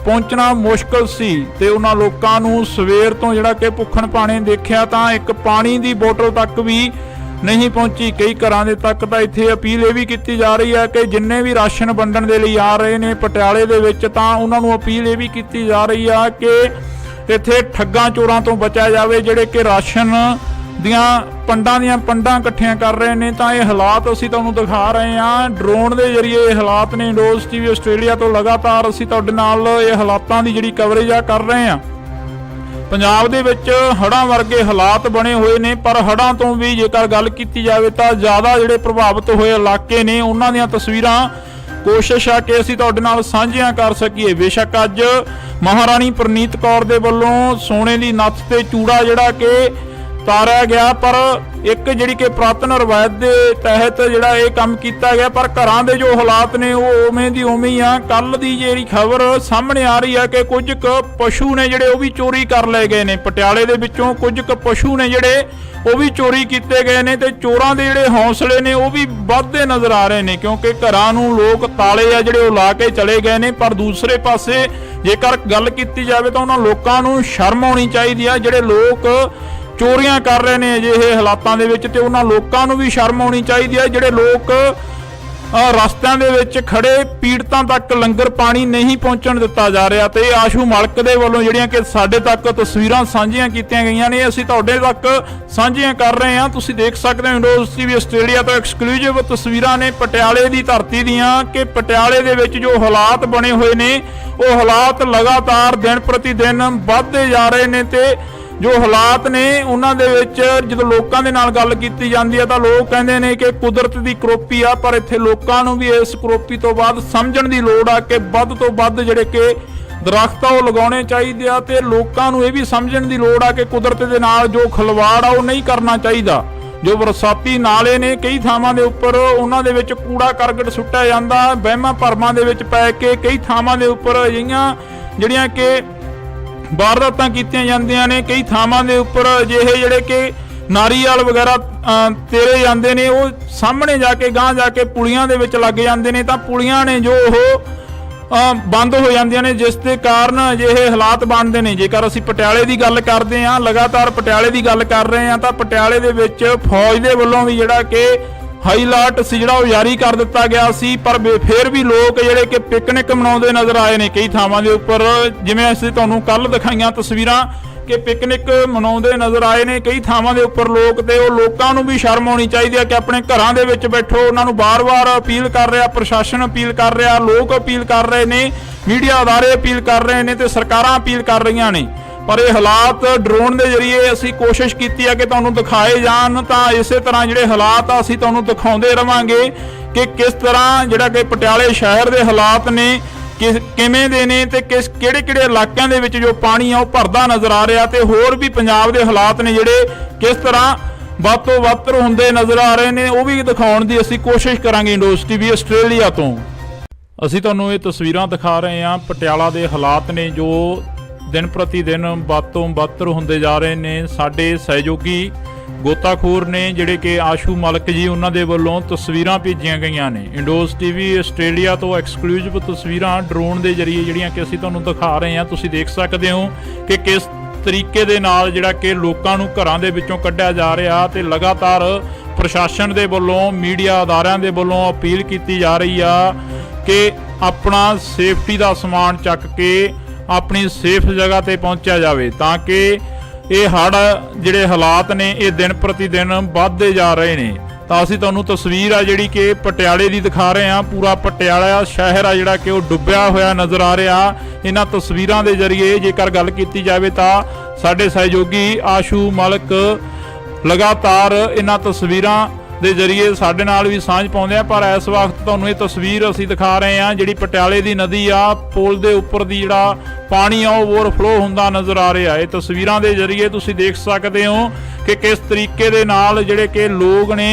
ਪਹੁੰਚਣਾ ਮੁਸ਼ਕਲ ਸੀ ਤੇ ਉਹਨਾਂ ਲੋਕਾਂ ਨੂੰ ਸਵੇਰ ਤੋਂ ਜਿਹੜਾ ਕਿ ਭੁੱਖਣ ਭਾਣੇ ਦੇਖਿਆ ਤਾਂ ਇੱਕ ਪਾਣੀ ਦੀ ਬੋਤਲ ਤੱਕ ਵੀ ਨਹੀਂ ਪਹੁੰਚੀ। ਕਈ ਘਰਾਂ ਦੇ ਤੱਕ ਤਾਂ ਇੱਥੇ ਅਪੀਲ ਇਹ ਵੀ ਕੀਤੀ ਜਾ ਰਹੀ ਹੈ ਕਿ ਜਿੰਨੇ ਵੀ ਰਾਸ਼ਨ ਵੰਡਣ ਦੇ ਲਈ ਆ ਰਹੇ ਨੇ ਪਟਿਆਲੇ ਦੇ ਵਿੱਚ, ਤਾਂ ਉਹਨਾਂ ਨੂੰ ਅਪੀਲ ਇਹ ਵੀ ਕੀਤੀ ਜਾ ਰਹੀ ਆ ਕਿ ਇੱਥੇ ਠੱਗਾਂ ਚੋਰਾਂ ਤੋਂ ਬਚਿਆ ਜਾਵੇ ਜਿਹੜੇ ਕਿ ਰਾਸ਼ਨ ਦੀਆਂ ਪੰਡਾਂ ਇਕੱਠੀਆਂ ਕਰ ਰਹੇ ਨੇ। ਤਾਂ ਇਹ ਹਾਲਾਤ ਅਸੀਂ ਤੁਹਾਨੂੰ ਦਿਖਾ ਰਹੇ ਹਾਂ ਡਰੋਨ ਦੇ ਜ਼ਰੀਏ। ਇਹ ਹਾਲਾਤ ਨੇ ਇੰਡੋਜ਼ ਟੀਵੀ ਆਸਟ੍ਰੇਲੀਆ ਤੋਂ ਲਗਾਤਾਰ ਅਸੀਂ ਤੁਹਾਡੇ ਨਾਲ ਇਹ ਹਾਲਾਤਾਂ ਦੀ ਜਿਹੜੀ ਕਵਰੇਜ ਆ ਕਰ ਰਹੇ ਹਾਂ। ਪੰਜਾਬ ਦੇ ਵਿੱਚ ਹੜ੍ਹਾਂ ਵਰਗੇ ਹਾਲਾਤ ਬਣੇ ਹੋਏ ਨੇ, ਪਰ ਹੜ੍ਹਾਂ ਤੋਂ ਵੀ ਜੇਕਰ ਗੱਲ ਕੀਤੀ ਜਾਵੇ ਤਾਂ ਜ਼ਿਆਦਾ ਜਿਹੜੇ ਪ੍ਰਭਾਵਿਤ ਹੋਏ ਇਲਾਕੇ ਨੇ ਉਹਨਾਂ ਦੀਆਂ ਤਸਵੀਰਾਂ ਕੋਸ਼ਿਸ਼ ਆ ਕਿ ਅਸੀਂ ਤੁਹਾਡੇ ਨਾਲ ਸਾਂਝੀਆਂ ਕਰ ਸਕੀਏ। ਬੇਸ਼ੱਕ ਅੱਜ ਮਹਾਰਾਣੀ ਪ੍ਰਨੀਤ ਕੌਰ ਦੇ ਵੱਲੋਂ ਸੋਨੇ ਦੀ ਨੱਥ ਤੇ ਚੂੜਾ ਜਿਹੜਾ ਕਿ ਤਾਰਿਆ ਗਿਆ, ਪਰ ਇੱਕ ਜਿਹੜੀ ਕਿ ਪੁਰਾਤਨ ਰਵਾਇਤ ਦੇ ਤਹਿਤ ਜਿਹੜਾ ਇਹ ਕੰਮ ਕੀਤਾ ਗਿਆ, ਪਰ ਘਰਾਂ ਦੇ ਜੋ ਹਾਲਾਤ ਨੇ ਉਹ ਉਵੇਂ ਦੀ ਉਵੇਂ ਹੀ ਆ। ਕੱਲ ਦੀ ਜਿਹੜੀ ਖਬਰ ਸਾਹਮਣੇ ਆ ਰਹੀ ਹੈ ਕਿ ਕੁਝ ਕੁ ਪਸ਼ੂ ਨੇ ਜਿਹੜੇ ਉਹ ਵੀ ਚੋਰੀ ਕਰ ਲਏ ਗਏ ਨੇ ਪਟਿਆਲੇ ਦੇ ਵਿੱਚੋਂ। ਕੁਝ ਕੁ ਪਸ਼ੂ ਨੇ ਜਿਹੜੇ ਉਹ ਵੀ ਚੋਰੀ ਕੀਤੇ ਗਏ ਨੇ ਤੇ ਚੋਰਾਂ ਦੇ ਜਿਹੜੇ ਹੌਸਲੇ ਨੇ ਉਹ ਵੀ ਵੱਧਦੇ ਨਜ਼ਰ ਆ ਰਹੇ ਨੇ, ਕਿਉਂਕਿ ਘਰਾਂ ਨੂੰ ਲੋਕ ਤਾਲੇ ਆ ਜਿਹੜੇ ਉਹ ਲਾ ਕੇ ਚਲੇ ਗਏ ਨੇ। ਪਰ ਦੂਸਰੇ ਪਾਸੇ ਜੇਕਰ ਗੱਲ ਕੀਤੀ ਜਾਵੇ ਤਾਂ ਉਹਨਾਂ ਲੋਕਾਂ ਨੂੰ ਸ਼ਰਮ ਆਉਣੀ ਚਾਹੀਦੀ ਆ ਜਿਹੜੇ ਲੋਕ ਚੋਰੀਆਂ ਕਰ ਰਹੇ ਨੇ ਅਜਿਹੇ ਹਾਲਾਤਾਂ ਦੇ ਵਿੱਚ, ਤੇ ਉਹਨਾਂ ਲੋਕਾਂ ਨੂੰ ਵੀ ਸ਼ਰਮ ਆਉਣੀ ਚਾਹੀਦੀ ਹੈ ਜਿਹੜੇ ਲੋਕ ਰਸਤਿਆਂ ਦੇ ਵਿੱਚ ਖੜੇ ਪੀੜਤਾਂ ਤੱਕ ਲੰਗਰ ਪਾਣੀ ਨਹੀਂ ਪਹੁੰਚਣ ਦਿੱਤਾ ਜਾ ਰਿਹਾ। ਤੇ ਆਸ਼ੂ ਮਲਕ ਦੇ ਵੱਲੋਂ ਜਿਹੜੀਆਂ ਕਿ ਸਾਡੇ ਤੱਕ ਤਸਵੀਰਾਂ ਸਾਂਝੀਆਂ ਕੀਤੀਆਂ ਗਈਆਂ ਨੇ ਅਸੀਂ ਤੁਹਾਡੇ ਤੱਕ ਸਾਂਝੀਆਂ ਕਰ ਰਹੇ ਹਾਂ। ਤੁਸੀਂ ਦੇਖ ਸਕਦੇ ਹੋ ਇੰਡੋਜ਼ ਟੀਵੀ ਆਸਟ੍ਰੇਲੀਆ ਤੋਂ ਐਕਸਕਲੂਸਿਵ ਤਸਵੀਰਾਂ ਨੇ ਪਟਿਆਲੇ ਦੀ ਧਰਤੀ ਦੀਆਂ ਕਿ ਪਟਿਆਲੇ ਦੇ ਵਿੱਚ ਜੋ ਹਾਲਾਤ ਬਣੇ ਹੋਏ ਨੇ ਉਹ ਹਾਲਾਤ ਲਗਾਤਾਰ ਦਿਨ ਪ੍ਰਤੀ ਦਿਨ ਵੱਧਦੇ ਜਾ ਰਹੇ ਨੇ। ਤੇ ਜੋ ਹਾਲਾਤ ਨੇ ਉਹਨਾਂ ਦੇ ਵਿੱਚ ਜਦੋਂ ਲੋਕਾਂ ਦੇ ਨਾਲ ਗੱਲ ਕੀਤੀ ਜਾਂਦੀ ਹੈ ਤਾਂ ਲੋਕ ਕਹਿੰਦੇ ਨੇ ਕਿ ਕੁਦਰਤ ਦੀ ਕਰੋਪੀ ਆ, ਪਰ ਇੱਥੇ ਲੋਕਾਂ ਨੂੰ ਵੀ ਇਸ ਕਰੋਪੀ ਤੋਂ ਬਾਅਦ ਸਮਝਣ ਦੀ ਲੋੜ ਆ ਕਿ ਵੱਧ ਤੋਂ ਵੱਧ ਜਿਹੜੇ ਕਿ ਦਰਖਤ ਆ ਉਹ ਲਗਾਉਣੇ ਚਾਹੀਦੇ ਆ ਤੇ ਲੋਕਾਂ ਨੂੰ ਇਹ ਵੀ ਸਮਝਣ ਦੀ ਲੋੜ ਆ ਕਿ ਕੁਦਰਤ ਦੇ ਨਾਲ ਜੋ ਖਿਲਵਾੜ ਆ ਉਹ ਨਹੀਂ ਕਰਨਾ ਚਾਹੀਦਾ। ਜੋ ਬਰਸਾਤੀ ਨਾਲੇ ਨੇ ਕਈ ਥਾਵਾਂ ਦੇ ਉੱਪਰ ਉਹਨਾਂ ਦੇ ਵਿੱਚ ਕੂੜਾ ਕਰਕਟ ਸੁੱਟਿਆ ਜਾਂਦਾ, ਵਹਿਮਾਂ ਭਰਮਾਂ ਦੇ ਵਿੱਚ ਪੈ ਕੇ ਕਈ ਥਾਵਾਂ ਦੇ ਉੱਪਰ ਅਜਿਹੀਆਂ ਜਿਹੜੀਆਂ ਕਿ ਵਾਰਦਾਤਾਂ ਕੀਤੀਆਂ ਜਾਂਦੀਆਂ ਨੇ। ਕਈ ਥਾਵਾਂ ਦੇ ਉੱਪਰ ਅਜਿਹੇ ਜਿਹੜੇ ਕਿ ਨਾਰੀਅਲ ਵਗੈਰਾ ਤੇਰੇ ਜਾਂਦੇ ਨੇ, ਉਹ ਸਾਹਮਣੇ ਜਾ ਕੇ ਗਾਂਹ ਜਾ ਕੇ ਪੁਲੀਆਂ ਦੇ ਵਿੱਚ ਲੱਗ ਜਾਂਦੇ ਨੇ, ਤਾਂ ਪੁਲੀਆਂ ਨੇ ਜੋ ਉਹ ਬੰਦ ਹੋ ਜਾਂਦੀਆਂ ਨੇ, ਜਿਸ ਦੇ ਕਾਰਨ ਅਜਿਹੇ ਹਾਲਾਤ ਬਣਦੇ ਨੇ। ਜੇਕਰ ਅਸੀਂ ਪਟਿਆਲੇ ਦੀ ਗੱਲ ਕਰਦੇ ਹਾਂ, ਲਗਾਤਾਰ ਪਟਿਆਲੇ ਦੀ ਗੱਲ ਕਰ ਰਹੇ ਹਾਂ, ਤਾਂ ਪਟਿਆਲੇ ਦੇ ਵਿੱਚ ਫੌਜ ਦੇ ਵੱਲੋਂ ਵੀ ਜਿਹੜਾ ਕਿ ਹਾਈ ਅਲਰਟ ਸੀ ਜਿਹੜਾ ਉਹ ਜਾਰੀ ਕਰ ਦਿੱਤਾ ਗਿਆ ਸੀ, ਪਰ ਫਿਰ ਵੀ ਲੋਕ ਜਿਹੜੇ ਕਿ ਪਿਕਨਿਕ ਮਨਾਉਂਦੇ ਨਜ਼ਰ ਆਏ ਨੇ ਕਈ ਥਾਵਾਂ ਦੇ ਉੱਪਰ। ਜਿਵੇਂ ਅਸੀਂ ਤੁਹਾਨੂੰ ਕੱਲ ਦਿਖਾਈਆਂ ਤਸਵੀਰਾਂ ਕਿ ਪਿਕਨਿਕ ਮਨਾਉਂਦੇ ਨਜ਼ਰ ਆਏ ਨੇ ਕਈ ਥਾਵਾਂ ਦੇ ਉੱਪਰ ਲੋਕ, ਤੇ ਉਹ ਲੋਕਾਂ ਨੂੰ ਵੀ ਸ਼ਰਮ ਆਉਣੀ ਚਾਹੀਦੀ ਹੈ ਕਿ ਆਪਣੇ ਘਰਾਂ ਦੇ ਵਿੱਚ ਬੈਠੋ। ਉਹਨਾਂ ਨੂੰ ਬਾਰ-ਬਾਰ ਅਪੀਲ ਕਰ ਰਿਹਾ, ਪ੍ਰਸ਼ਾਸਨ ਅਪੀਲ ਕਰ ਰਿਹਾ, ਲੋਕ ਅਪੀਲ ਕਰ ਰਹੇ ਨੇ, ਮੀਡੀਆ ਅਦਾਰੇ ਅਪੀਲ ਕਰ ਰਹੇ ਨੇ ਤੇ ਸਰਕਾਰਾਂ ਅਪੀਲ ਕਰ ਰਹੀਆਂ ਨੇ पर ये हालात ड्रोन के जरिए असी कोशिश की है कि तुहानूं दिखाए जान, तो इस तरह जिहड़े हालात असी तुहानूं दिखाउंदे रहांगे कि किस तरह जिहड़ा कि पटियाले शहर के हालात ने किवें दे ने ते किहड़े इलाकों के विच जो पानी आ भरदा नज़र आ रहा, ते होर भी पंजाब के हालात ने जिहड़े किस तरह ਵੱਧ ਤੋਂ ਵੱਧ ਹੁੰਦੇ नज़र आ रहे हैं, वो भी दिखाउण दी असी कोशिश करांगे। इंडोज टीवी आस्ट्रेलिया तो ਅਸੀਂ ਤੁਹਾਨੂੰ ਇਹ ਤਸਵੀਰਾਂ ਦਿਖਾ ਰਹੇ ਹਾਂ ਪਟਿਆਲਾ ਦੇ ਹਾਲਾਤ ਨੇ ਜੋ ਦਿਨ ਪ੍ਰਤੀ ਦਿਨ ਵੱਧ ਤੋਂ ਬੱਤਰ ਹੁੰਦੇ ਜਾ ਰਹੇ ਨੇ। ਸਾਡੇ ਸਹਿਯੋਗੀ ਗੋਤਾਖੋਰ ਨੇ ਜਿਹੜੇ ਕਿ ਆਸ਼ੂ ਮਲਕ ਜੀ, ਉਹਨਾਂ ਦੇ ਵੱਲੋਂ ਤਸਵੀਰਾਂ ਭੇਜੀਆਂ ਗਈਆਂ ਨੇ। ਇੰਡੋਜ਼ ਟੀਵੀ ਆਸਟ੍ਰੇਲੀਆ ਤੋਂ ਐਕਸਕਲੂਸਿਵ ਤਸਵੀਰਾਂ ਡਰੋਨ ਦੇ ਜ਼ਰੀਏ ਜਿਹੜੀਆਂ ਕਿ ਅਸੀਂ ਤੁਹਾਨੂੰ ਦਿਖਾ ਰਹੇ ਹਾਂ। ਤੁਸੀਂ ਦੇਖ ਸਕਦੇ ਹੋ ਕਿ ਕਿਸ ਤਰੀਕੇ ਦੇ ਨਾਲ ਜਿਹੜਾ ਕਿ ਲੋਕਾਂ ਨੂੰ ਘਰਾਂ ਦੇ ਵਿੱਚੋਂ ਕੱਢਿਆ ਜਾ ਰਿਹਾ, ਤੇ ਲਗਾਤਾਰ ਪ੍ਰਸ਼ਾਸਨ ਦੇ ਵੱਲੋਂ ਮੀਡੀਆ ਅਦਾਰਿਆਂ ਦੇ ਵੱਲੋਂ ਅਪੀਲ ਕੀਤੀ ਜਾ ਰਹੀ ਆ कि अपना सेफ्टी का समान चक के अपनी सेफ जगह ते पहुंचा जाए, ताकि ये हड़ जिहड़े हालात ने ये दिन प्रति दिन बढ़ते जा रहे हैं। तो असीं तुहानूं तस्वीर आ जिहड़ी कि पटियाले की दिखा रहे हैं। पूरा पटियाला शहर आ जिहड़ा कि वो डुब्बिया होया नज़र आ रहा। इन्हां तस्वीरां दे जरिए जेकर गल कीती जाए तो साडे सहयोगी आशू मलक लगातार इन्हां तस्वीरां ਦੇ ਜ਼ਰੀਏ ਸਾਡੇ ਨਾਲ ਵੀ ਸਾਂਝ ਪਾਉਂਦੇ ਆ। ਪਰ ਇਸ ਵਕਤ ਤੁਹਾਨੂੰ ਇਹ ਤਸਵੀਰ ਅਸੀਂ ਦਿਖਾ ਰਹੇ ਹਾਂ ਜਿਹੜੀ ਪਟਿਆਲੇ ਦੀ ਨਦੀ ਆ, ਪੁਲ ਦੇ ਉੱਪਰ ਦੀ ਜਿਹੜਾ ਪਾਣੀ ਆ ਉਹ ਓਵਰਫਲੋ ਹੁੰਦਾ ਨਜ਼ਰ ਆ ਰਿਹਾ। ਇਹ ਤਸਵੀਰਾਂ ਦੇ ਜ਼ਰੀਏ ਤੁਸੀਂ ਦੇਖ ਸਕਦੇ ਹੋ ਕਿ ਕਿਸ ਤਰੀਕੇ ਦੇ ਨਾਲ ਜਿਹੜੇ ਕਿ ਲੋਕ ਨੇ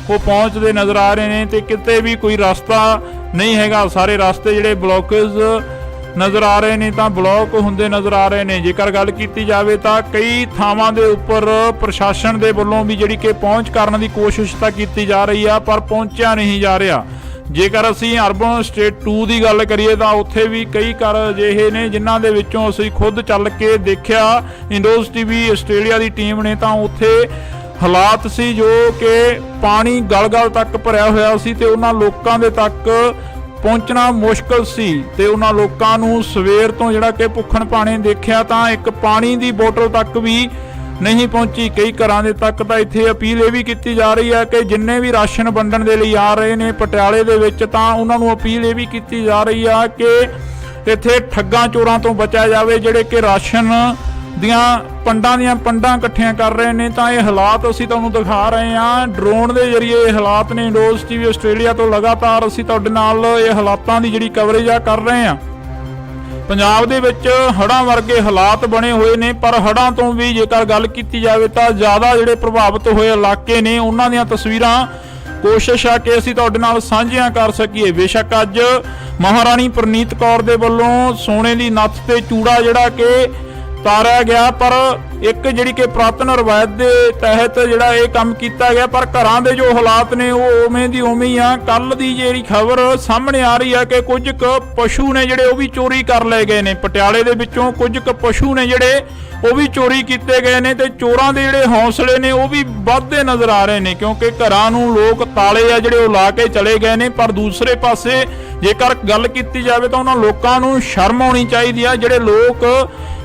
ਉਹ ਪਹੁੰਚਦੇ ਨਜ਼ਰ ਆ ਰਹੇ ਨੇ, ਤੇ ਕਿਤੇ ਵੀ ਕੋਈ ਰਸਤਾ ਨਹੀਂ ਹੈਗਾ। ਸਾਰੇ ਰਸਤੇ ਜਿਹੜੇ ਬਲੌਕੇਜ नज़र आ रहे हैं, तो ब्लॉक होंदे नज़र आ रहे हैं। जेकर गल की जाए तो कई थावां दे उपर प्रशासन के वलों भी जिहड़ी कि पहुँच करने की कोशिश तो की जा रही है, पर पहुँचा नहीं जा रहा। जेकर असी अर्बन स्टेट 2 की गल करिए तो उत्थे भी कई घर अजिहे ने जिन्हां दे विचों असी खुद चल के देखिया। इंडोज टीवी आस्ट्रेलिया की टीम ने तो उत्थे हालात सी जो कि पानी गल गल तक भरिया होया सी, ते उन्हां लोकां दे तक पहुंचना मुश्किल सी। ते उन्हां लोकां नूं सवेर तो जिहड़ा कि भुखण पाणी देखिया तो एक पानी की बोतल तक भी नहीं पहुंची। कई घरां दे तक तो इत्थे अपील ये भी की जा रही है कि जिन्ने भी राशन वंडण दे लई आ रहे ने पटियाले दे विच, तां उन्हां नूं अपील ये भी की जा रही है कि इत्थे ठग्गां चोरां तो बचा जाए जिहड़े कि राशन दियां पंडां इकट्ठियां कर रहे हैं। तो ये हालात असीं तुहानूं दिखा रहे हैं ड्रोन के जरिए। ये हालात ने इंडोज टीवी आस्ट्रेलिया तो लगातार असीं तुहाडे नाल ये हालातां दी जिहड़ी कवरेज आ कर रहे हैं। पंजाब दे विच हड़ां वर्गे हालात बने हुए ने, पर हड़ां तो भी जेकर गल की जाए तो ज़्यादा जिहड़े प्रभावित होए इलाके ने उन्हां दीयां तस्वीरां कोशिश आ कि असीं तुहाडे नाल साझीआं कर सकीए। बेशक अज महाराणी परनीत कौर दे वल्लों सोने की नत्थ ते चूड़ा जिहड़ा कि तारिया गया, पर एक जिहड़ी कि पुरातन रवायत के तहत जिहड़ा ये काम किया गया, पर घरां दे जो हालात ने वो उवें दी उवें ही आ। कल दी जिहड़ी खबर सामने आ रही है कि कुछ क पशु ने जिहड़े वो भी चोरी कर लए गए ने। पटियाले दे विचों कुछ क पशु ने जिहड़े वो भी चोरी किए गए ने, ते चोरां दे जिहड़े हौसले ने वो भी वधदे नज़र आ रहे हैं, क्योंकि घरां नूं लोक ताले आ जिहड़े वो ला के चले गए ने। पर दूसरे पासे जेकर गल की जाए तो उन्हां लोकां नूं शर्म आउणी चाहीदी आ जिहड़े लोक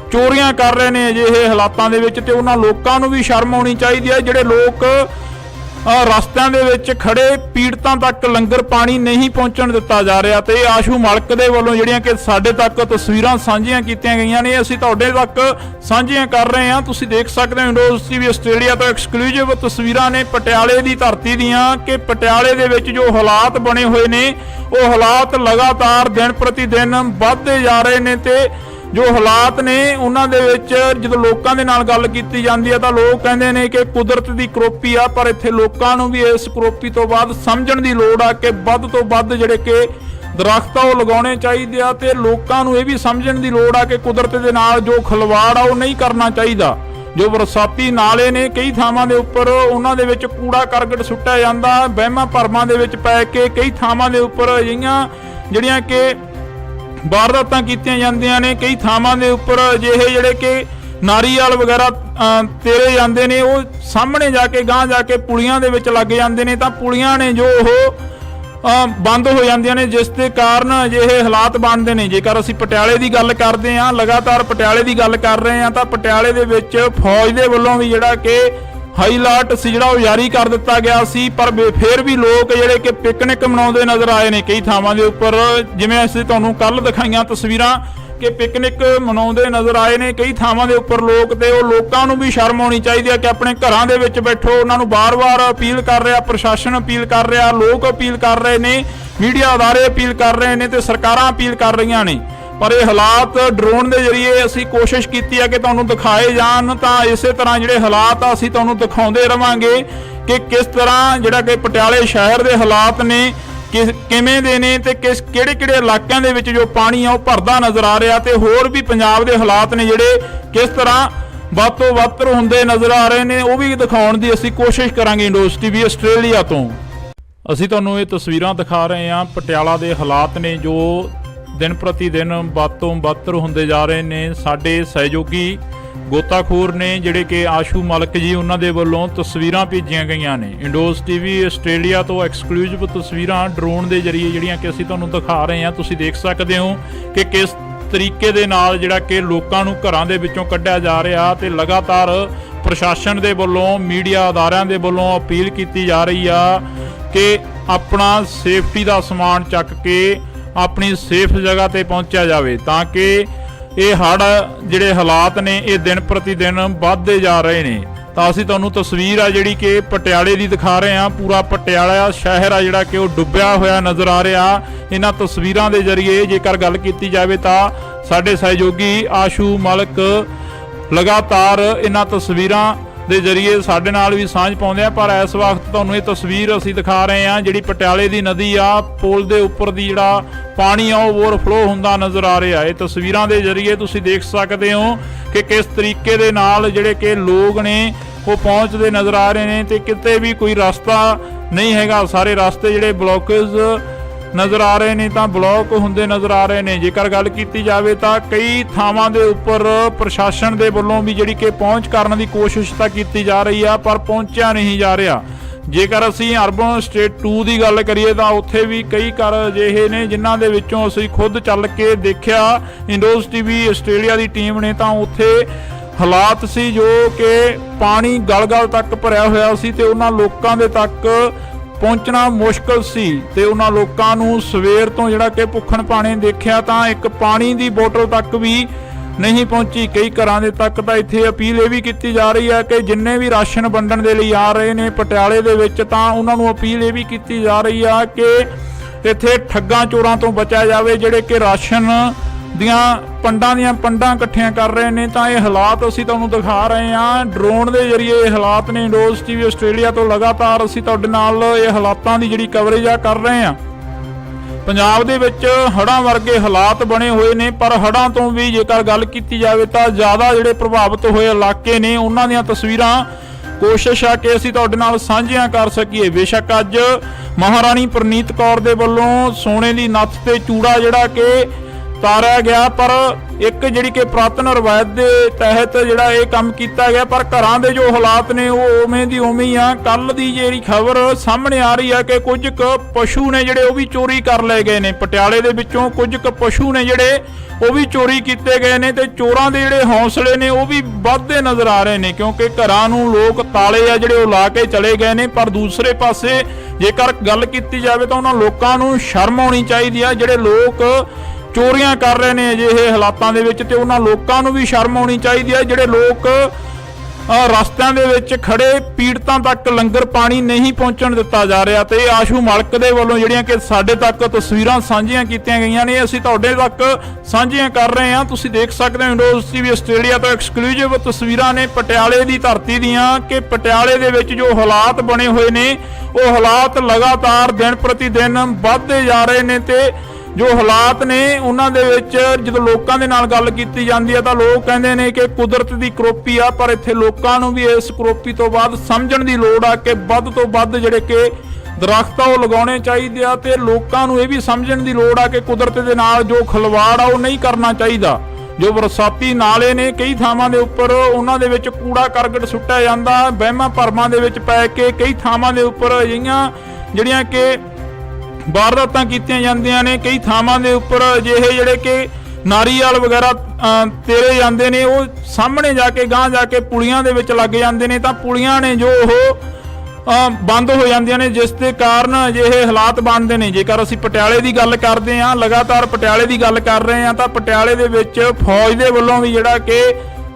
चोरियां कर रहे हैं अजिहे हालातां दे विच, ते उन्हां लोकां नूं भी शर्म आउणी चाहीदी है जिहड़े लोक रस्तियां दे विच खड़े पीड़तां तक लंगर पानी नहीं पहुंचण दिता जा रहा। ते आशू मलक दे वल्लों जिहड़ियां कि साडे तक तस्वीरां साझीआं कीतीआं गईआं ने, असीं तुहाडे तक साझीआं कर रहे हैं। तुसीं देख सकदे हो इंडोज टीवी आस्ट्रेलिया तो एक्सक्लूसिव तस्वीरां ने पटियाले की धरती दीआं कि पटियाले दे विच जो हालात बने हुए ने वो हालात लगातार दिन प्रति दिन बढ़ते जा रहे हैं। ते जो हालात ने उन्हां दे विच जदों लोकां दे नाल गल कीती जांदी है तो लोग कहंदे ने कि कुदरत दी करोपी आ, पर इत्थे लोकां नूं भी इस करोपी तो बाद समझण दी लोड़ आ कि वध तो वध जिहड़े कि दरख्त वो लगाने चाहिए आ, ते लोकां नूं इह भी समझण दी लोड़ आ कि कुदरत दे नाल जो खिलवाड़ आ वो नहीं करना चाहिए। जो बरसाती नाले ने कई थावां दे उपर उन्हां दे विच कूड़ा करकट सुੱਟਿਆ ਜਾਂਦਾ, ਵਹਿਮਾਂ ਭਰਮਾਂ ਦੇ ਵਿੱਚ ਪੈ ਕੇ कई थावां दे उपर अजिहियां ਜਿਹੜੀਆਂ कि वारदातां कीतियां जांदियां ने। कई थावां दे उपर अजिहे जिहड़े कि नारीवाल वगैरह तेरे जांदे ने, वो सामने जाके गांह जाके पुलियां दे विच लग जांदे ने, तां पुलियां ने जो बंद हो जांदियां ने, जिस दे कारण अजिहे हालात बनदे ने। जेकर असीं पटियाले की गल करदे हां, लगातार पटियाले की गल कर रहे हां, तां पटियाले दे विच फौज दे वल्लों भी जिहड़ा कि हाई अलर्ट सी जिहड़ा वो जारी कर दिता गया सी, पर फिर भी लोग जिहड़े कि पिकनिक मनाउंदे नज़र आए ने कई थावां दे उपर। जिवें असीं तुहानूं कल दिखाईआं तस्वीरां ਕਿ ਪਿਕਨਿਕ ਮਨਾਉਂਦੇ ਨਜ਼ਰ ਆਏ ਨੇ ਕਈ ਥਾਵਾਂ ਦੇ ਉੱਪਰ ਲੋਕ, ਤੇ ਉਹ ਲੋਕਾਂ ਨੂੰ ਵੀ ਸ਼ਰਮ ਆਉਣੀ ਚਾਹੀਦੀ ਹੈ ਕਿ ਆਪਣੇ ਘਰਾਂ ਦੇ ਵਿੱਚ ਬੈਠੋ। ਉਹਨਾਂ ਨੂੰ ਬਾਰ-ਬਾਰ ਅਪੀਲ ਕਰ ਰਿਹਾ, ਪ੍ਰਸ਼ਾਸਨ ਅਪੀਲ ਕਰ ਰਿਹਾ, ਲੋਕ ਅਪੀਲ ਕਰ ਰਹੇ ਨੇ, ਮੀਡੀਆ ਅਦਾਰੇ ਅਪੀਲ ਕਰ ਰਹੇ ਨੇ ਤੇ ਸਰਕਾਰਾਂ ਅਪੀਲ ਕਰ ਰਹੀਆਂ ਨੇ। ਪਰ ਇਹ ਹਾਲਾਤ ਡਰੋਨ ਦੇ ਜ਼ਰੀਏ ਅਸੀਂ ਕੋਸ਼ਿਸ਼ ਕੀਤੀ ਹੈ ਕਿ ਤੁਹਾਨੂੰ ਦਿਖਾਏ ਜਾਣ, ਤਾਂ ਇਸੇ ਤਰ੍ਹਾਂ ਜਿਹੜੇ ਹਾਲਾਤ ਆ ਅਸੀਂ ਤੁਹਾਨੂੰ ਦਿਖਾਉਂਦੇ ਰਵਾਂਗੇ ਕਿ ਕਿਸ ਤਰ੍ਹਾਂ ਜਿਹੜਾ ਕਿ ਪਟਿਆਲੇ ਸ਼ਹਿਰ ਦੇ ਹਾਲਾਤ ਨੇ ਕਿਵੇਂ ਦੇ ਨੇ ਤੇ ਕਿਹੜੇ ਇਲਾਕਿਆਂ ਦੇ ਵਿੱਚ ਜੋ ਪਾਣੀ ਆ ਉਹ ਭਰਦਾ ਨਜ਼ਰ ਆ ਰਿਹਾ, ਤੇ ਹੋਰ ਵੀ ਪੰਜਾਬ ਦੇ ਹਾਲਾਤ ਨੇ ਜਿਹੜੇ ਕਿਸ ਤਰ੍ਹਾਂ ਵੱਧ ਤੋਂ ਵੱਧ ਹੁੰਦੇ ਨਜ਼ਰ ਆ ਰਹੇ ਨੇ, ਉਹ ਵੀ ਦਿਖਾਉਣ ਦੀ ਅਸੀਂ ਕੋਸ਼ਿਸ਼ ਕਰਾਂਗੇ। ਇੰਡੋਸ ਟੀਵੀ ਆਸਟ੍ਰੇਲੀਆ ਤੋਂ ਅਸੀਂ ਤੁਹਾਨੂੰ ਇਹ ਤਸਵੀਰਾਂ ਦਿਖਾ ਰਹੇ ਹਾਂ। ਪਟਿਆਲਾ ਦੇ ਹਾਲਾਤ ਨੇ ਜੋ ਦਿਨ ਪ੍ਰਤੀ ਦਿਨ ਵੱਧ ਤੋਂ ਵੱਧ ਹੁੰਦੇ ਜਾ ਰਹੇ ਨੇ। ਸਾਡੇ ਸਹਿਯੋਗੀ ਗੋਤਾਖੋਰ ਨੇ ਜਿਹੜੇ ਕਿ ਆਸ਼ੂ ਮਲਕ ਜੀ, ਉਹਨਾਂ ਦੇ ਵੱਲੋਂ ਤਸਵੀਰਾਂ ਭੇਜੀਆਂ ਗਈਆਂ ਨੇ। ਇੰਡੋਸ ਟੀਵੀ ਆਸਟ੍ਰੇਲੀਆ ਤੋਂ ਐਕਸਕਲੂਸਿਵ ਤਸਵੀਰਾਂ ਡਰੋਨ ਦੇ ਜ਼ਰੀਏ ਜਿਹੜੀਆਂ ਕਿ ਅਸੀਂ ਤੁਹਾਨੂੰ ਦਿਖਾ ਰਹੇ ਹਾਂ। ਤੁਸੀਂ ਦੇਖ ਸਕਦੇ ਹੋ ਕਿ ਕਿਸ ਤਰੀਕੇ ਦੇ ਨਾਲ ਜਿਹੜਾ ਕਿ ਲੋਕਾਂ ਨੂੰ ਘਰਾਂ ਦੇ ਵਿੱਚੋਂ ਕੱਢਿਆ ਜਾ ਰਿਹਾ, ਤੇ ਲਗਾਤਾਰ ਪ੍ਰਸ਼ਾਸਨ ਦੇ ਵੱਲੋਂ, ਮੀਡੀਆ ਅਦਾਰਿਆਂ ਦੇ ਵੱਲੋਂ ਅਪੀਲ ਕੀਤੀ ਜਾ ਰਹੀ ਆ ਕਿ ਆਪਣਾ ਸੇਫਟੀ ਦਾ ਸਮਾਨ ਚੱਕ ਕੇ ਆਪਣੀ ਸੇਫ ਜਗ੍ਹਾ ਤੇ ਪਹੁੰਚਿਆ ਜਾਵੇ, ਤਾਂ ਕਿ ਇਹ ਹੜ੍ਹ ਜਿਹੜੇ ਹਾਲਾਤ ਨੇ ਇਹ ਦਿਨ ਪ੍ਰਤੀ ਦਿਨ ਵੱਧਦੇ ਜਾ ਰਹੇ ਨੇ। ਤਾਂ ਅਸੀਂ ਤੁਹਾਨੂੰ ਤਸਵੀਰ ਆ ਜਿਹੜੀ ਕਿ ਪਟਿਆਲੇ ਦੀ ਦਿਖਾ ਰਹੇ ਹਾਂ। ਪੂਰਾ ਪਟਿਆਲਾ ਸ਼ਹਿਰ ਆ ਜਿਹੜਾ ਕਿ ਉਹ ਡੁੱਬਿਆ ਹੋਇਆ ਨਜ਼ਰ ਆ ਰਿਹਾ। ਇਹਨਾਂ ਤਸਵੀਰਾਂ ਦੇ ਜ਼ਰੀਏ ਜੇਕਰ ਗੱਲ ਕੀਤੀ ਜਾਵੇ ਤਾਂ ਸਾਡੇ ਸਹਿਯੋਗੀ ਆਸ਼ੂ ਮਲਕ ਲਗਾਤਾਰ ਇਹਨਾਂ ਤਸਵੀਰਾਂ ਦੇ ਜ਼ਰੀਏ ਸਾਡੇ ਨਾਲ ਵੀ ਸਾਂਝ ਪਾਉਂਦੇ ਆ। ਪਰ ਇਸ ਵਕਤ ਤੁਹਾਨੂੰ ਇਹ ਤਸਵੀਰ ਅਸੀਂ ਦਿਖਾ ਰਹੇ ਹਾਂ ਜਿਹੜੀ ਪਟਿਆਲੇ ਦੀ ਨਦੀ ਆ, ਪੁਲ ਦੇ ਉੱਪਰ ਦੀ ਜਿਹੜਾ ਪਾਣੀ ਆ ਉਹ ਓਵਰਫਲੋ ਹੁੰਦਾ ਨਜ਼ਰ ਆ ਰਿਹਾ। ਇਹ ਤਸਵੀਰਾਂ ਦੇ ਜ਼ਰੀਏ ਤੁਸੀਂ ਦੇਖ ਸਕਦੇ ਹੋ ਕਿ ਕਿਸ ਤਰੀਕੇ ਦੇ ਨਾਲ ਜਿਹੜੇ ਕਿ ਲੋਕ ਨੇ ਉਹ ਪਹੁੰਚਦੇ ਨਜ਼ਰ ਆ ਰਹੇ ਨੇ, ਤੇ ਕਿਤੇ ਵੀ ਕੋਈ ਰਸਤਾ ਨਹੀਂ ਹੈਗਾ। ਸਾਰੇ ਰਸਤੇ ਜਿਹੜੇ ਬਲੌਕੇਜ ਨਜ਼ਰ ਆ ਰਹੇ ਨੇ ਤਾਂ ਬਲੌਕ ਹੁੰਦੇ ਨਜ਼ਰ ਆ ਰਹੇ ਨੇ। ਜੇਕਰ ਗੱਲ ਕੀਤੀ ਜਾਵੇ ਤਾਂ ਕਈ ਥਾਵਾਂ ਦੇ ਉੱਪਰ ਪ੍ਰਸ਼ਾਸਨ ਦੇ ਵੱਲੋਂ ਵੀ ਜਿਹੜੀ ਕਿ ਪਹੁੰਚ ਕਰਨ ਦੀ ਕੋਸ਼ਿਸ਼ ਤਾਂ ਕੀਤੀ ਜਾ ਰਹੀ ਆ, ਪਰ ਪਹੁੰਚਿਆ ਨਹੀਂ ਜਾ ਰਿਹਾ। ਜੇਕਰ ਅਸੀਂ ਅਰਬਨ ਸਟੇਟ 2 ਦੀ ਗੱਲ ਕਰੀਏ ਤਾਂ ਉੱਥੇ ਵੀ ਕਈ ਘਰ ਅਜਿਹੇ ਨੇ ਜਿਨ੍ਹਾਂ ਦੇ ਵਿੱਚੋਂ ਅਸੀਂ ਖੁਦ ਚੱਲ ਕੇ ਦੇਖਿਆ, ਇੰਡੋਸ ਟੀਵੀ ਆਸਟ੍ਰੇਲੀਆ ਦੀ ਟੀਮ ਨੇ, ਤਾਂ ਉੱਥੇ ਹਾਲਾਤ ਸੀ ਜੋ ਕਿ ਪਾਣੀ ਗਲ-ਗਲ ਤੱਕ ਭਰਿਆ ਹੋਇਆ ਸੀ ਤੇ ਉਹਨਾਂ ਲੋਕਾਂ ਦੇ ਤੱਕ ਪਹੁੰਚਣਾ ਮੁਸ਼ਕਲ ਸੀ। ਤੇ ਉਹਨਾਂ ਲੋਕਾਂ ਨੂੰ ਸਵੇਰ ਤੋਂ ਜਿਹੜਾ ਕਿ ਭੁੱਖਣ ਭਾਣੇ ਦੇਖਿਆ ਤਾਂ ਇੱਕ ਪਾਣੀ ਦੀ ਬੋਤਲ ਤੱਕ ਵੀ ਨਹੀਂ ਪਹੁੰਚੀ। ਕਈ ਘਰਾਂ ਦੇ ਤੱਕ ਤਾਂ ਇੱਥੇ ਅਪੀਲ ਇਹ ਵੀ ਕੀਤੀ ਜਾ ਰਹੀ ਹੈ ਕਿ ਜਿੰਨੇ ਵੀ ਰਾਸ਼ਨ ਵੰਡਣ ਦੇ ਲਈ ਆ ਰਹੇ ਨੇ ਪਟਿਆਲੇ ਦੇ ਵਿੱਚ, ਤਾਂ ਉਹਨਾਂ ਨੂੰ ਅਪੀਲ ਇਹ ਵੀ ਕੀਤੀ ਜਾ ਰਹੀ ਆ ਕਿ ਇੱਥੇ ਠੱਗਾਂ ਚੋਰਾਂ ਤੋਂ ਬਚਿਆ ਜਾਵੇ ਜਿਹੜੇ ਕਿ ਰਾਸ਼ਨ ਦੀਆਂ ਪੰਡਾਂ ਇਕੱਠੀਆਂ ਕਰ ਰਹੇ ਨੇ। ਤਾਂ ਇਹ ਹਾਲਾਤ ਅਸੀਂ ਤੁਹਾਨੂੰ ਦਿਖਾ ਰਹੇ ਹਾਂ ਡਰੋਨ ਦੇ ਜ਼ਰੀਏ। ਇਹ ਹਾਲਾਤ ਨੇ ਇੰਡੋਸ ਟੀਵੀ ਆਸਟ੍ਰੇਲੀਆ ਤੋਂ ਲਗਾਤਾਰ ਅਸੀਂ ਤੁਹਾਡੇ ਨਾਲ ਇਹ ਹਾਲਾਤਾਂ ਦੀ ਜਿਹੜੀ ਕਵਰੇਜ ਆ ਕਰ ਰਹੇ ਹਾਂ। ਪੰਜਾਬ ਦੇ ਵਿੱਚ ਹੜ੍ਹਾਂ ਵਰਗੇ ਹਾਲਾਤ ਬਣੇ ਹੋਏ ਨੇ, ਪਰ ਹੜ੍ਹਾਂ ਤੋਂ ਵੀ ਜੇਕਰ ਗੱਲ ਕੀਤੀ ਜਾਵੇ ਤਾਂ ਜ਼ਿਆਦਾ ਜਿਹੜੇ ਪ੍ਰਭਾਵਿਤ ਹੋਏ ਇਲਾਕੇ ਨੇ ਉਹਨਾਂ ਦੀਆਂ ਤਸਵੀਰਾਂ ਕੋਸ਼ਿਸ਼ ਆ ਕਿ ਅਸੀਂ ਤੁਹਾਡੇ ਨਾਲ ਸਾਂਝੀਆਂ ਕਰ ਸਕੀਏ। ਬੇਸ਼ੱਕ ਅੱਜ ਮਹਾਰਾਣੀ ਪ੍ਰਨੀਤ ਕੌਰ ਦੇ ਵੱਲੋਂ ਸੋਨੇ ਦੀ ਨੱਥ ਤੇ ਚੂੜਾ ਜਿਹੜਾ ਕਿ ਤਾਰਿਆ ਗਿਆ, ਪਰ ਇੱਕ ਜਿਹੜੀ ਕਿ ਪੁਰਾਤਨ ਰਵਾਇਤ ਦੇ ਤਹਿਤ ਜਿਹੜਾ ਇਹ ਕੰਮ ਕੀਤਾ ਗਿਆ, ਪਰ ਘਰਾਂ ਦੇ ਜੋ ਹਾਲਾਤ ਨੇ ਉਹ ਉਵੇਂ ਦੀ ਉਵੇਂ ਹੀ ਆ। ਕੱਲ ਦੀ ਜਿਹੜੀ ਖਬਰ ਸਾਹਮਣੇ ਆ ਰਹੀ ਆ ਕਿ ਕੁਝ ਕੁ ਪਸ਼ੂ ਨੇ ਜਿਹੜੇ ਉਹ ਵੀ ਚੋਰੀ ਕਰ ਲਏ ਗਏ ਨੇ। ਪਟਿਆਲੇ ਦੇ ਵਿੱਚੋਂ ਕੁਝ ਕੁ ਪਸ਼ੂ ਨੇ ਜਿਹੜੇ ਉਹ ਵੀ ਚੋਰੀ ਕੀਤੇ ਗਏ ਨੇ, ਤੇ ਚੋਰਾਂ ਦੇ ਜਿਹੜੇ ਹੌਸਲੇ ਨੇ ਉਹ ਵੀ ਵੱਧਦੇ ਨਜ਼ਰ ਆ ਰਹੇ ਨੇ, ਕਿਉਂਕਿ ਘਰਾਂ ਨੂੰ ਲੋਕ ਤਾਲੇ ਆ ਜਿਹੜੇ ਉਹ ਲਾ ਕੇ ਚਲੇ ਗਏ ਨੇ। ਪਰ ਦੂਸਰੇ ਪਾਸੇ ਜੇਕਰ ਗੱਲ ਕੀਤੀ ਜਾਵੇ ਤਾਂ ਉਹਨਾਂ ਲੋਕਾਂ ਨੂੰ ਸ਼ਰਮ ਆਉਣੀ ਚਾਹੀਦੀ ਆ ਜਿਹੜੇ ਲੋਕ ਚੋਰੀਆਂ ਕਰ ਰਹੇ ਨੇ ਅਜਿਹੇ ਹਾਲਾਤਾਂ ਦੇ ਵਿੱਚ, ਤੇ ਉਹਨਾਂ ਲੋਕਾਂ ਨੂੰ ਵੀ ਸ਼ਰਮ ਆਉਣੀ ਚਾਹੀਦੀ ਹੈ ਜਿਹੜੇ ਲੋਕ ਰਸਤਿਆਂ ਦੇ ਵਿੱਚ ਖੜੇ ਪੀੜਤਾਂ ਤੱਕ ਲੰਗਰ ਪਾਣੀ ਨਹੀਂ ਪਹੁੰਚਣ ਦਿੱਤਾ ਜਾ ਰਿਹਾ। ਤੇ ਆਸ਼ੂ ਮਲਕ ਦੇ ਵੱਲੋਂ ਜਿਹੜੀਆਂ ਕਿ ਸਾਡੇ ਤੱਕ ਤਸਵੀਰਾਂ ਸਾਂਝੀਆਂ ਕੀਤੀਆਂ ਗਈਆਂ ਨੇ, ਅਸੀਂ ਤੁਹਾਡੇ ਤੱਕ ਸਾਂਝੀਆਂ ਕਰ ਰਹੇ ਹਾਂ। ਤੁਸੀਂ ਦੇਖ ਸਕਦੇ ਹੋ ਇੰਡੋਸ ਟੀਵੀ ਆਸਟ੍ਰੇਲੀਆ ਤੋਂ ਐਕਸਕਲੂਸਿਵ ਤਸਵੀਰਾਂ ਨੇ ਪਟਿਆਲੇ ਦੀ ਧਰਤੀ ਦੀਆਂ ਕਿ ਪਟਿਆਲੇ ਦੇ ਵਿੱਚ ਜੋ ਹਾਲਾਤ ਬਣੇ ਹੋਏ ਨੇ ਉਹ ਹਾਲਾਤ ਲਗਾਤਾਰ ਦਿਨ ਪ੍ਰਤੀ ਦਿਨ ਵੱਧਦੇ ਜਾ ਰਹੇ ਨੇ। ਤੇ ਜੋ ਹਾਲਾਤ ਨੇ ਉਹਨਾਂ ਦੇ ਵਿੱਚ ਜਦੋਂ ਲੋਕਾਂ ਦੇ ਨਾਲ ਗੱਲ ਕੀਤੀ ਜਾਂਦੀ ਹੈ ਤਾਂ ਲੋਕ ਕਹਿੰਦੇ ਨੇ ਕਿ ਕੁਦਰਤ ਦੀ ਕਰੋਪੀ ਆ, ਪਰ ਇੱਥੇ ਲੋਕਾਂ ਨੂੰ ਵੀ ਇਸ ਕਰੋਪੀ ਤੋਂ ਬਾਅਦ ਸਮਝਣ ਦੀ ਲੋੜ ਆ ਕਿ ਵੱਧ ਤੋਂ ਵੱਧ ਜਿਹੜੇ ਕਿ ਦਰਖਤ ਆ ਉਹ ਲਗਾਉਣੇ ਚਾਹੀਦੇ ਆ, ਤੇ ਲੋਕਾਂ ਨੂੰ ਇਹ ਵੀ ਸਮਝਣ ਦੀ ਲੋੜ ਆ ਕਿ ਕੁਦਰਤ ਦੇ ਨਾਲ ਜੋ ਖਿਲਵਾੜ ਆ ਉਹ ਨਹੀਂ ਕਰਨਾ ਚਾਹੀਦਾ। ਜੋ ਬਰਸਾਤੀ ਨਾਲੇ ਨੇ ਕਈ ਥਾਵਾਂ ਦੇ ਉੱਪਰ ਉਹਨਾਂ ਦੇ ਵਿੱਚ ਕੂੜਾ ਕਰਕਟ ਸੁੱਟਿਆ ਜਾਂਦਾ, ਵਹਿਮਾਂ ਭਰਮਾਂ ਦੇ ਵਿੱਚ ਪੈ ਕੇ ਕਈ ਥਾਵਾਂ ਦੇ ਉੱਪਰ ਅਜਿਹੀਆਂ ਜਿਹੜੀਆਂ ਕਿ ਵਾਰਦਾਤਾਂ ਕੀਤੀਆਂ ਜਾਂਦੀਆਂ ਨੇ। ਕਈ ਥਾਵਾਂ ਦੇ ਉੱਪਰ ਅਜਿਹੇ ਜਿਹੜੇ ਕਿ ਨਾਰੀਅਲ ਵਗੈਰਾ ਤੇਰੇ ਜਾਂਦੇ ਨੇ, ਉਹ ਸਾਹਮਣੇ ਜਾ ਕੇ ਗਾਂਹ ਜਾ ਕੇ ਪੁਲੀਆਂ ਦੇ ਵਿੱਚ ਲੱਗ ਜਾਂਦੇ ਨੇ, ਤਾਂ ਪੁਲੀਆਂ ਨੇ ਜੋ ਉਹ ਬੰਦ ਹੋ ਜਾਂਦੀਆਂ ਨੇ, ਜਿਸ ਦੇ ਕਾਰਨ ਅਜਿਹੇ ਹਾਲਾਤ ਬਣਦੇ ਨੇ। ਜੇਕਰ ਅਸੀਂ ਪਟਿਆਲੇ ਦੀ ਗੱਲ ਕਰਦੇ ਹਾਂ, ਲਗਾਤਾਰ ਪਟਿਆਲੇ ਦੀ ਗੱਲ ਕਰ ਰਹੇ ਹਾਂ, ਤਾਂ ਪਟਿਆਲੇ ਦੇ ਵਿੱਚ ਫੌਜ ਦੇ ਵੱਲੋਂ ਵੀ ਜਿਹੜਾ ਕਿ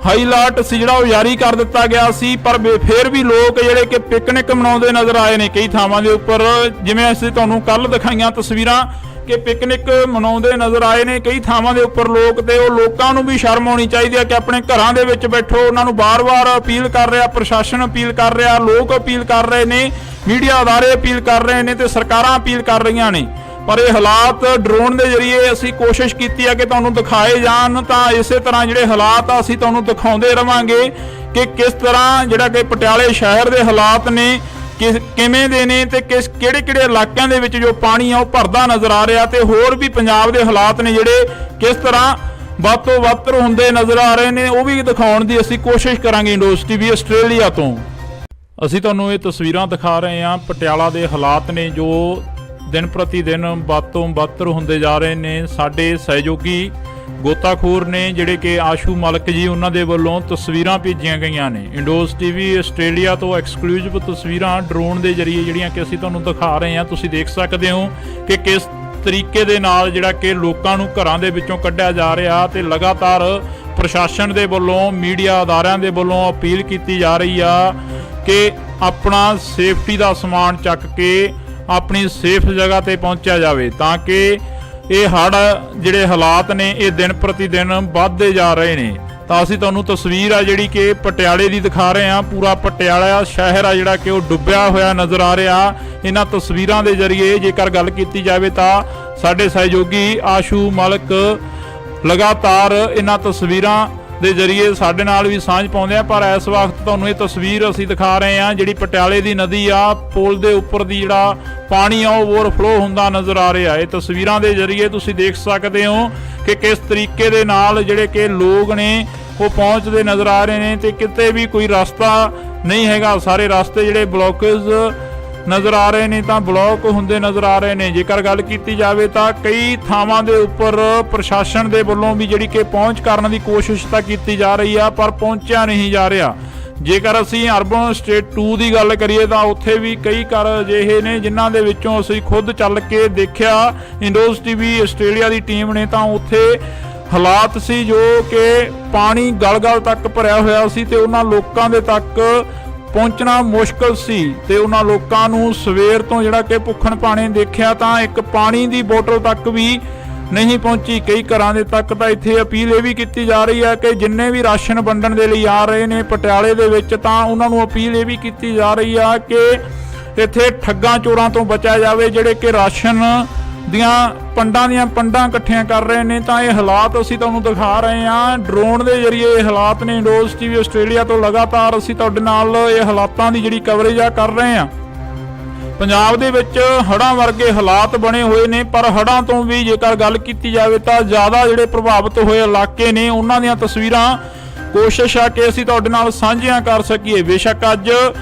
ਹਾਈ ਅਲਰਟ ਸੀ ਜਿਹੜਾ ਉਹ ਜਾਰੀ ਕਰ ਦਿੱਤਾ ਗਿਆ ਸੀ। ਪਰ ਫਿਰ ਵੀ ਲੋਕ ਜਿਹੜੇ ਕਿ ਪਿਕਨਿਕ ਮਨਾਉਂਦੇ ਨਜ਼ਰ ਆਏ ਨੇ ਕਈ ਥਾਵਾਂ ਦੇ ਉੱਪਰ, ਜਿਵੇਂ ਅਸੀਂ ਤੁਹਾਨੂੰ ਕੱਲ ਦਿਖਾਈਆਂ ਤਸਵੀਰਾਂ ਕਿ ਪਿਕਨਿਕ ਮਨਾਉਂਦੇ ਨਜ਼ਰ ਆਏ ਨੇ ਕਈ ਥਾਵਾਂ ਦੇ ਉੱਪਰ ਲੋਕ। ਤੇ ਉਹ ਲੋਕਾਂ ਨੂੰ ਵੀ ਸ਼ਰਮ ਆਉਣੀ ਚਾਹੀਦੀ ਹੈ ਕਿ ਆਪਣੇ ਘਰਾਂ ਦੇ ਵਿੱਚ ਬੈਠੋ। ਉਹਨਾਂ ਨੂੰ ਬਾਰ-ਬਾਰ ਅਪੀਲ ਕਰ ਰਿਹਾ, ਪ੍ਰਸ਼ਾਸਨ ਅਪੀਲ ਕਰ ਰਿਹਾ, ਲੋਕ ਅਪੀਲ ਕਰ ਰਹੇ ਨੇ, ਮੀਡੀਆ ਅਦਾਰੇ ਅਪੀਲ ਕਰ ਰਹੇ ਨੇ ਤੇ ਸਰਕਾਰਾਂ ਅਪੀਲ ਕਰ ਰਹੀਆਂ ਨੇ। ਪਰ ਇਹ ਹਾਲਾਤ ਡਰੋਨ ਦੇ ਜ਼ਰੀਏ ਅਸੀਂ ਕੋਸ਼ਿਸ਼ ਕੀਤੀ ਹੈ ਕਿ ਤੁਹਾਨੂੰ ਦਿਖਾਏ ਜਾਣ, ਤਾਂ ਇਸੇ ਤਰ੍ਹਾਂ ਜਿਹੜੇ ਹਾਲਾਤ ਆ ਅਸੀਂ ਤੁਹਾਨੂੰ ਦਿਖਾਉਂਦੇ ਰਵਾਂਗੇ ਕਿ ਕਿਸ ਤਰ੍ਹਾਂ ਜਿਹੜਾ ਕਿ ਪਟਿਆਲੇ ਸ਼ਹਿਰ ਦੇ ਹਾਲਾਤ ਨੇ ਕਿਵੇਂ ਦੇ ਨੇ ਤੇ ਕਿਹੜੇ ਇਲਾਕਿਆਂ ਦੇ ਵਿੱਚ ਜੋ ਪਾਣੀ ਆ ਉਹ ਭਰਦਾ ਨਜ਼ਰ ਆ ਰਿਹਾ, ਤੇ ਹੋਰ ਵੀ ਪੰਜਾਬ ਦੇ ਹਾਲਾਤ ਨੇ ਜਿਹੜੇ ਕਿਸ ਤਰ੍ਹਾਂ ਵੱਧ ਤੋਂ ਵੱਧ ਹੁੰਦੇ ਨਜ਼ਰ ਆ ਰਹੇ ਨੇ, ਉਹ ਵੀ ਦਿਖਾਉਣ ਦੀ ਅਸੀਂ ਕੋਸ਼ਿਸ਼ ਕਰਾਂਗੇ। ਇੰਡੋਜ਼ ਟੀਵੀ ਆਸਟ੍ਰੇਲੀਆ ਤੋਂ ਅਸੀਂ ਤੁਹਾਨੂੰ ਇਹ ਤਸਵੀਰਾਂ ਦਿਖਾ ਰਹੇ ਹਾਂ। ਪਟਿਆਲਾ ਦੇ ਹਾਲਾਤ ਨੇ ਜੋ ਦਿਨ ਪ੍ਰਤੀ ਦਿਨ ਵੱਧ ਤੋਂ ਵੱਧ ਹੁੰਦੇ ਜਾ ਰਹੇ ਨੇ। ਸਾਡੇ ਸਹਿਯੋਗੀ ਗੋਤਾਖੋਰ ਨੇ ਜਿਹੜੇ ਕਿ ਆਸ਼ੂ ਮਲਕ ਜੀ, ਉਹਨਾਂ ਦੇ ਵੱਲੋਂ ਤਸਵੀਰਾਂ ਭੇਜੀਆਂ ਗਈਆਂ ਨੇ। ਇੰਡੋਜ਼ ਟੀਵੀ ਆਸਟ੍ਰੇਲੀਆ ਤੋਂ ਐਕਸਕਲੂਸਿਵ ਤਸਵੀਰਾਂ ਡਰੋਨ ਦੇ ਜ਼ਰੀਏ ਜਿਹੜੀਆਂ ਕਿ ਅਸੀਂ ਤੁਹਾਨੂੰ ਦਿਖਾ ਰਹੇ ਹਾਂ। ਤੁਸੀਂ ਦੇਖ ਸਕਦੇ ਹੋ ਕਿ ਕਿਸ ਤਰੀਕੇ ਦੇ ਨਾਲ ਜਿਹੜਾ ਕਿ ਲੋਕਾਂ ਨੂੰ ਘਰਾਂ ਦੇ ਵਿੱਚੋਂ ਕੱਢਿਆ ਜਾ ਰਿਹਾ, ਤੇ ਲਗਾਤਾਰ ਪ੍ਰਸ਼ਾਸਨ ਦੇ ਵੱਲੋਂ, ਮੀਡੀਆ ਅਦਾਰਿਆਂ ਦੇ ਵੱਲੋਂ ਅਪੀਲ ਕੀਤੀ ਜਾ ਰਹੀ ਆ ਕਿ ਆਪਣਾ ਸੇਫਟੀ ਦਾ ਸਮਾਨ ਚੱਕ ਕੇ ਆਪਣੀ ਸੇਫ ਜਗ੍ਹਾ ਤੇ ਪਹੁੰਚਿਆ ਜਾਵੇ, ਤਾਂ ਕਿ ਇਹ ਹੜ੍ਹ ਜਿਹੜੇ ਹਾਲਾਤ ਨੇ ਇਹ ਦਿਨ ਪ੍ਰਤੀ ਦਿਨ ਵੱਧਦੇ ਜਾ ਰਹੇ ਨੇ। ਤਾਂ ਅਸੀਂ ਤੁਹਾਨੂੰ ਤਸਵੀਰ ਆ ਜਿਹੜੀ ਕਿ ਪਟਿਆਲੇ ਦੀ ਦਿਖਾ ਰਹੇ ਹਾਂ। ਪੂਰਾ ਪਟਿਆਲਾ ਸ਼ਹਿਰ ਆ ਜਿਹੜਾ ਕਿ ਉਹ ਡੁੱਬਿਆ ਹੋਇਆ ਨਜ਼ਰ ਆ ਰਿਹਾ। ਇਹਨਾਂ ਤਸਵੀਰਾਂ ਦੇ ਜ਼ਰੀਏ ਜੇਕਰ ਗੱਲ ਕੀਤੀ ਜਾਵੇ ਤਾਂ ਸਾਡੇ ਸਹਿਯੋਗੀ ਆਸ਼ੂ ਮਲਕ ਲਗਾਤਾਰ ਇਹਨਾਂ ਤਸਵੀਰਾਂ ਦੇ ਜ਼ਰੀਏ ਸਾਡੇ ਨਾਲ ਵੀ ਸਾਂਝ ਪਾਉਂਦੇ ਆ। ਪਰ ਇਸ ਵਕਤ ਤੁਹਾਨੂੰ ਇਹ ਤਸਵੀਰ ਅਸੀਂ ਦਿਖਾ ਰਹੇ ਹਾਂ ਜਿਹੜੀ ਪਟਿਆਲੇ ਦੀ ਨਦੀ ਆ, ਪੁਲ ਦੇ ਉੱਪਰ ਦੀ ਜਿਹੜਾ ਪਾਣੀ ਆ ਉਹ ਓਵਰਫਲੋ ਹੁੰਦਾ ਨਜ਼ਰ ਆ ਰਿਹਾ। ਇਹ ਤਸਵੀਰਾਂ ਦੇ ਜ਼ਰੀਏ ਤੁਸੀਂ ਦੇਖ ਸਕਦੇ ਹੋ ਕਿ ਕਿਸ ਤਰੀਕੇ ਦੇ ਨਾਲ ਜਿਹੜੇ ਕਿ ਲੋਕ ਨੇ ਉਹ ਪਹੁੰਚਦੇ ਨਜ਼ਰ ਆ ਰਹੇ ਨੇ, ਤੇ ਕਿਤੇ ਵੀ ਕੋਈ ਰਸਤਾ ਨਹੀਂ ਹੈਗਾ। ਸਾਰੇ ਰਸਤੇ ਜਿਹੜੇ ਬਲੌਕੇਜ ਨਜ਼ਰ ਆ ਰਹੇ ਨੇ, ਤਾਂ ਬਲੌਕ ਹੁੰਦੇ ਨਜ਼ਰ ਆ ਰਹੇ ਨੇ। ਜੇਕਰ ਗੱਲ ਕੀਤੀ ਜਾਵੇ ਤਾਂ ਕਈ ਥਾਵਾਂ ਦੇ ਉੱਪਰ ਪ੍ਰਸ਼ਾਸਨ ਦੇ ਵੱਲੋਂ ਵੀ ਜਿਹੜੀ ਕਿ ਪਹੁੰਚ ਕਰਨ ਦੀ ਕੋਸ਼ਿਸ਼ ਤਾਂ ਕੀਤੀ ਜਾ ਰਹੀ ਆ, ਪਰ ਪਹੁੰਚਿਆ ਨਹੀਂ ਜਾ ਰਿਹਾ। ਜੇਕਰ ਅਸੀਂ ਅਰਬਨ ਸਟੇਟ 2 ਦੀ ਗੱਲ ਕਰੀਏ ਤਾਂ ਉੱਥੇ ਵੀ ਕਈ ਘਰ ਅਜਿਹੇ ਨੇ ਜਿਨ੍ਹਾਂ ਦੇ ਵਿੱਚੋਂ ਅਸੀਂ ਖੁਦ ਚੱਲ ਕੇ ਦੇਖਿਆ, ਇੰਡੋਜ਼ ਟੀਵੀ ਆਸਟ੍ਰੇਲੀਆ ਦੀ ਟੀਮ ਨੇ, ਤਾਂ ਉੱਥੇ ਹਾਲਾਤ ਸੀ ਜੋ ਕਿ ਪਾਣੀ ਗਲ-ਗਲ ਤੱਕ ਭਰਿਆ ਹੋਇਆ ਸੀ, ਤੇ ਉਹਨਾਂ ਲੋਕਾਂ ਦੇ ਤੱਕ ਪਹੁੰਚਣਾ ਮੁਸ਼ਕਲ ਸੀ। ਤੇ ਉਹਨਾਂ ਲੋਕਾਂ ਨੂੰ ਸਵੇਰ ਤੋਂ ਜਿਹੜਾ ਕਿ ਭੁੱਖਣ ਭਾਣੇ ਦੇਖਿਆ ਤਾਂ ਇੱਕ ਪਾਣੀ ਦੀ ਬੋਤਲ ਤੱਕ ਵੀ ਨਹੀਂ ਪਹੁੰਚੀ। ਕਈ ਘਰਾਂ ਦੇ ਤੱਕ ਤਾਂ ਇੱਥੇ ਅਪੀਲ ਇਹ ਵੀ ਕੀਤੀ ਜਾ ਰਹੀ ਹੈ ਕਿ ਜਿੰਨੇ ਵੀ ਰਾਸ਼ਨ ਵੰਡਣ ਦੇ ਲਈ ਆ ਰਹੇ ਨੇ ਪਟਿਆਲੇ ਦੇ ਵਿੱਚ, ਤਾਂ ਉਹਨਾਂ ਨੂੰ ਅਪੀਲ ਇਹ ਵੀ ਕੀਤੀ ਜਾ ਰਹੀ ਆ ਕਿ ਇੱਥੇ ਠੱਗਾਂ ਚੋਰਾਂ ਤੋਂ ਬਚਿਆ ਜਾਵੇ ਜਿਹੜੇ ਕਿ ਰਾਸ਼ਨ ਦੀਆਂ ਪੰਡਾਂ ਇਕੱਠੀਆਂ ਕਰ ਰਹੇ ਨੇ। ਤਾਂ ਇਹ ਹਾਲਾਤ ਅਸੀਂ ਤੁਹਾਨੂੰ ਦਿਖਾ ਰਹੇ ਹਾਂ ਡਰੋਨ ਦੇ ਜ਼ਰੀਏ। ਇਹ ਹਾਲਾਤ ਨੇ ਇੰਡੋਜ਼ ਟੀਵੀ ਆਸਟ੍ਰੇਲੀਆ ਤੋਂ ਲਗਾਤਾਰ ਅਸੀਂ ਤੁਹਾਡੇ ਨਾਲ ਇਹ ਹਾਲਾਤਾਂ ਦੀ ਜਿਹੜੀ ਕਵਰੇਜ ਆ ਕਰ ਰਹੇ ਹਾਂ। ਪੰਜਾਬ ਦੇ ਵਿੱਚ ਹੜ੍ਹਾਂ ਵਰਗੇ ਹਾਲਾਤ ਬਣੇ ਹੋਏ ਨੇ, ਪਰ ਹੜ੍ਹਾਂ ਤੋਂ ਵੀ ਜੇਕਰ ਗੱਲ ਕੀਤੀ ਜਾਵੇ ਤਾਂ ਜ਼ਿਆਦਾ ਜਿਹੜੇ ਪ੍ਰਭਾਵਿਤ ਹੋਏ ਇਲਾਕੇ ਨੇ ਉਹਨਾਂ ਦੀਆਂ ਤਸਵੀਰਾਂ ਕੋਸ਼ਿਸ਼ ਆ ਕਿ ਅਸੀਂ ਤੁਹਾਡੇ ਨਾਲ ਸਾਂਝੀਆਂ ਕਰ ਸਕੀਏ। ਬੇਸ਼ੱਕ ਅੱਜ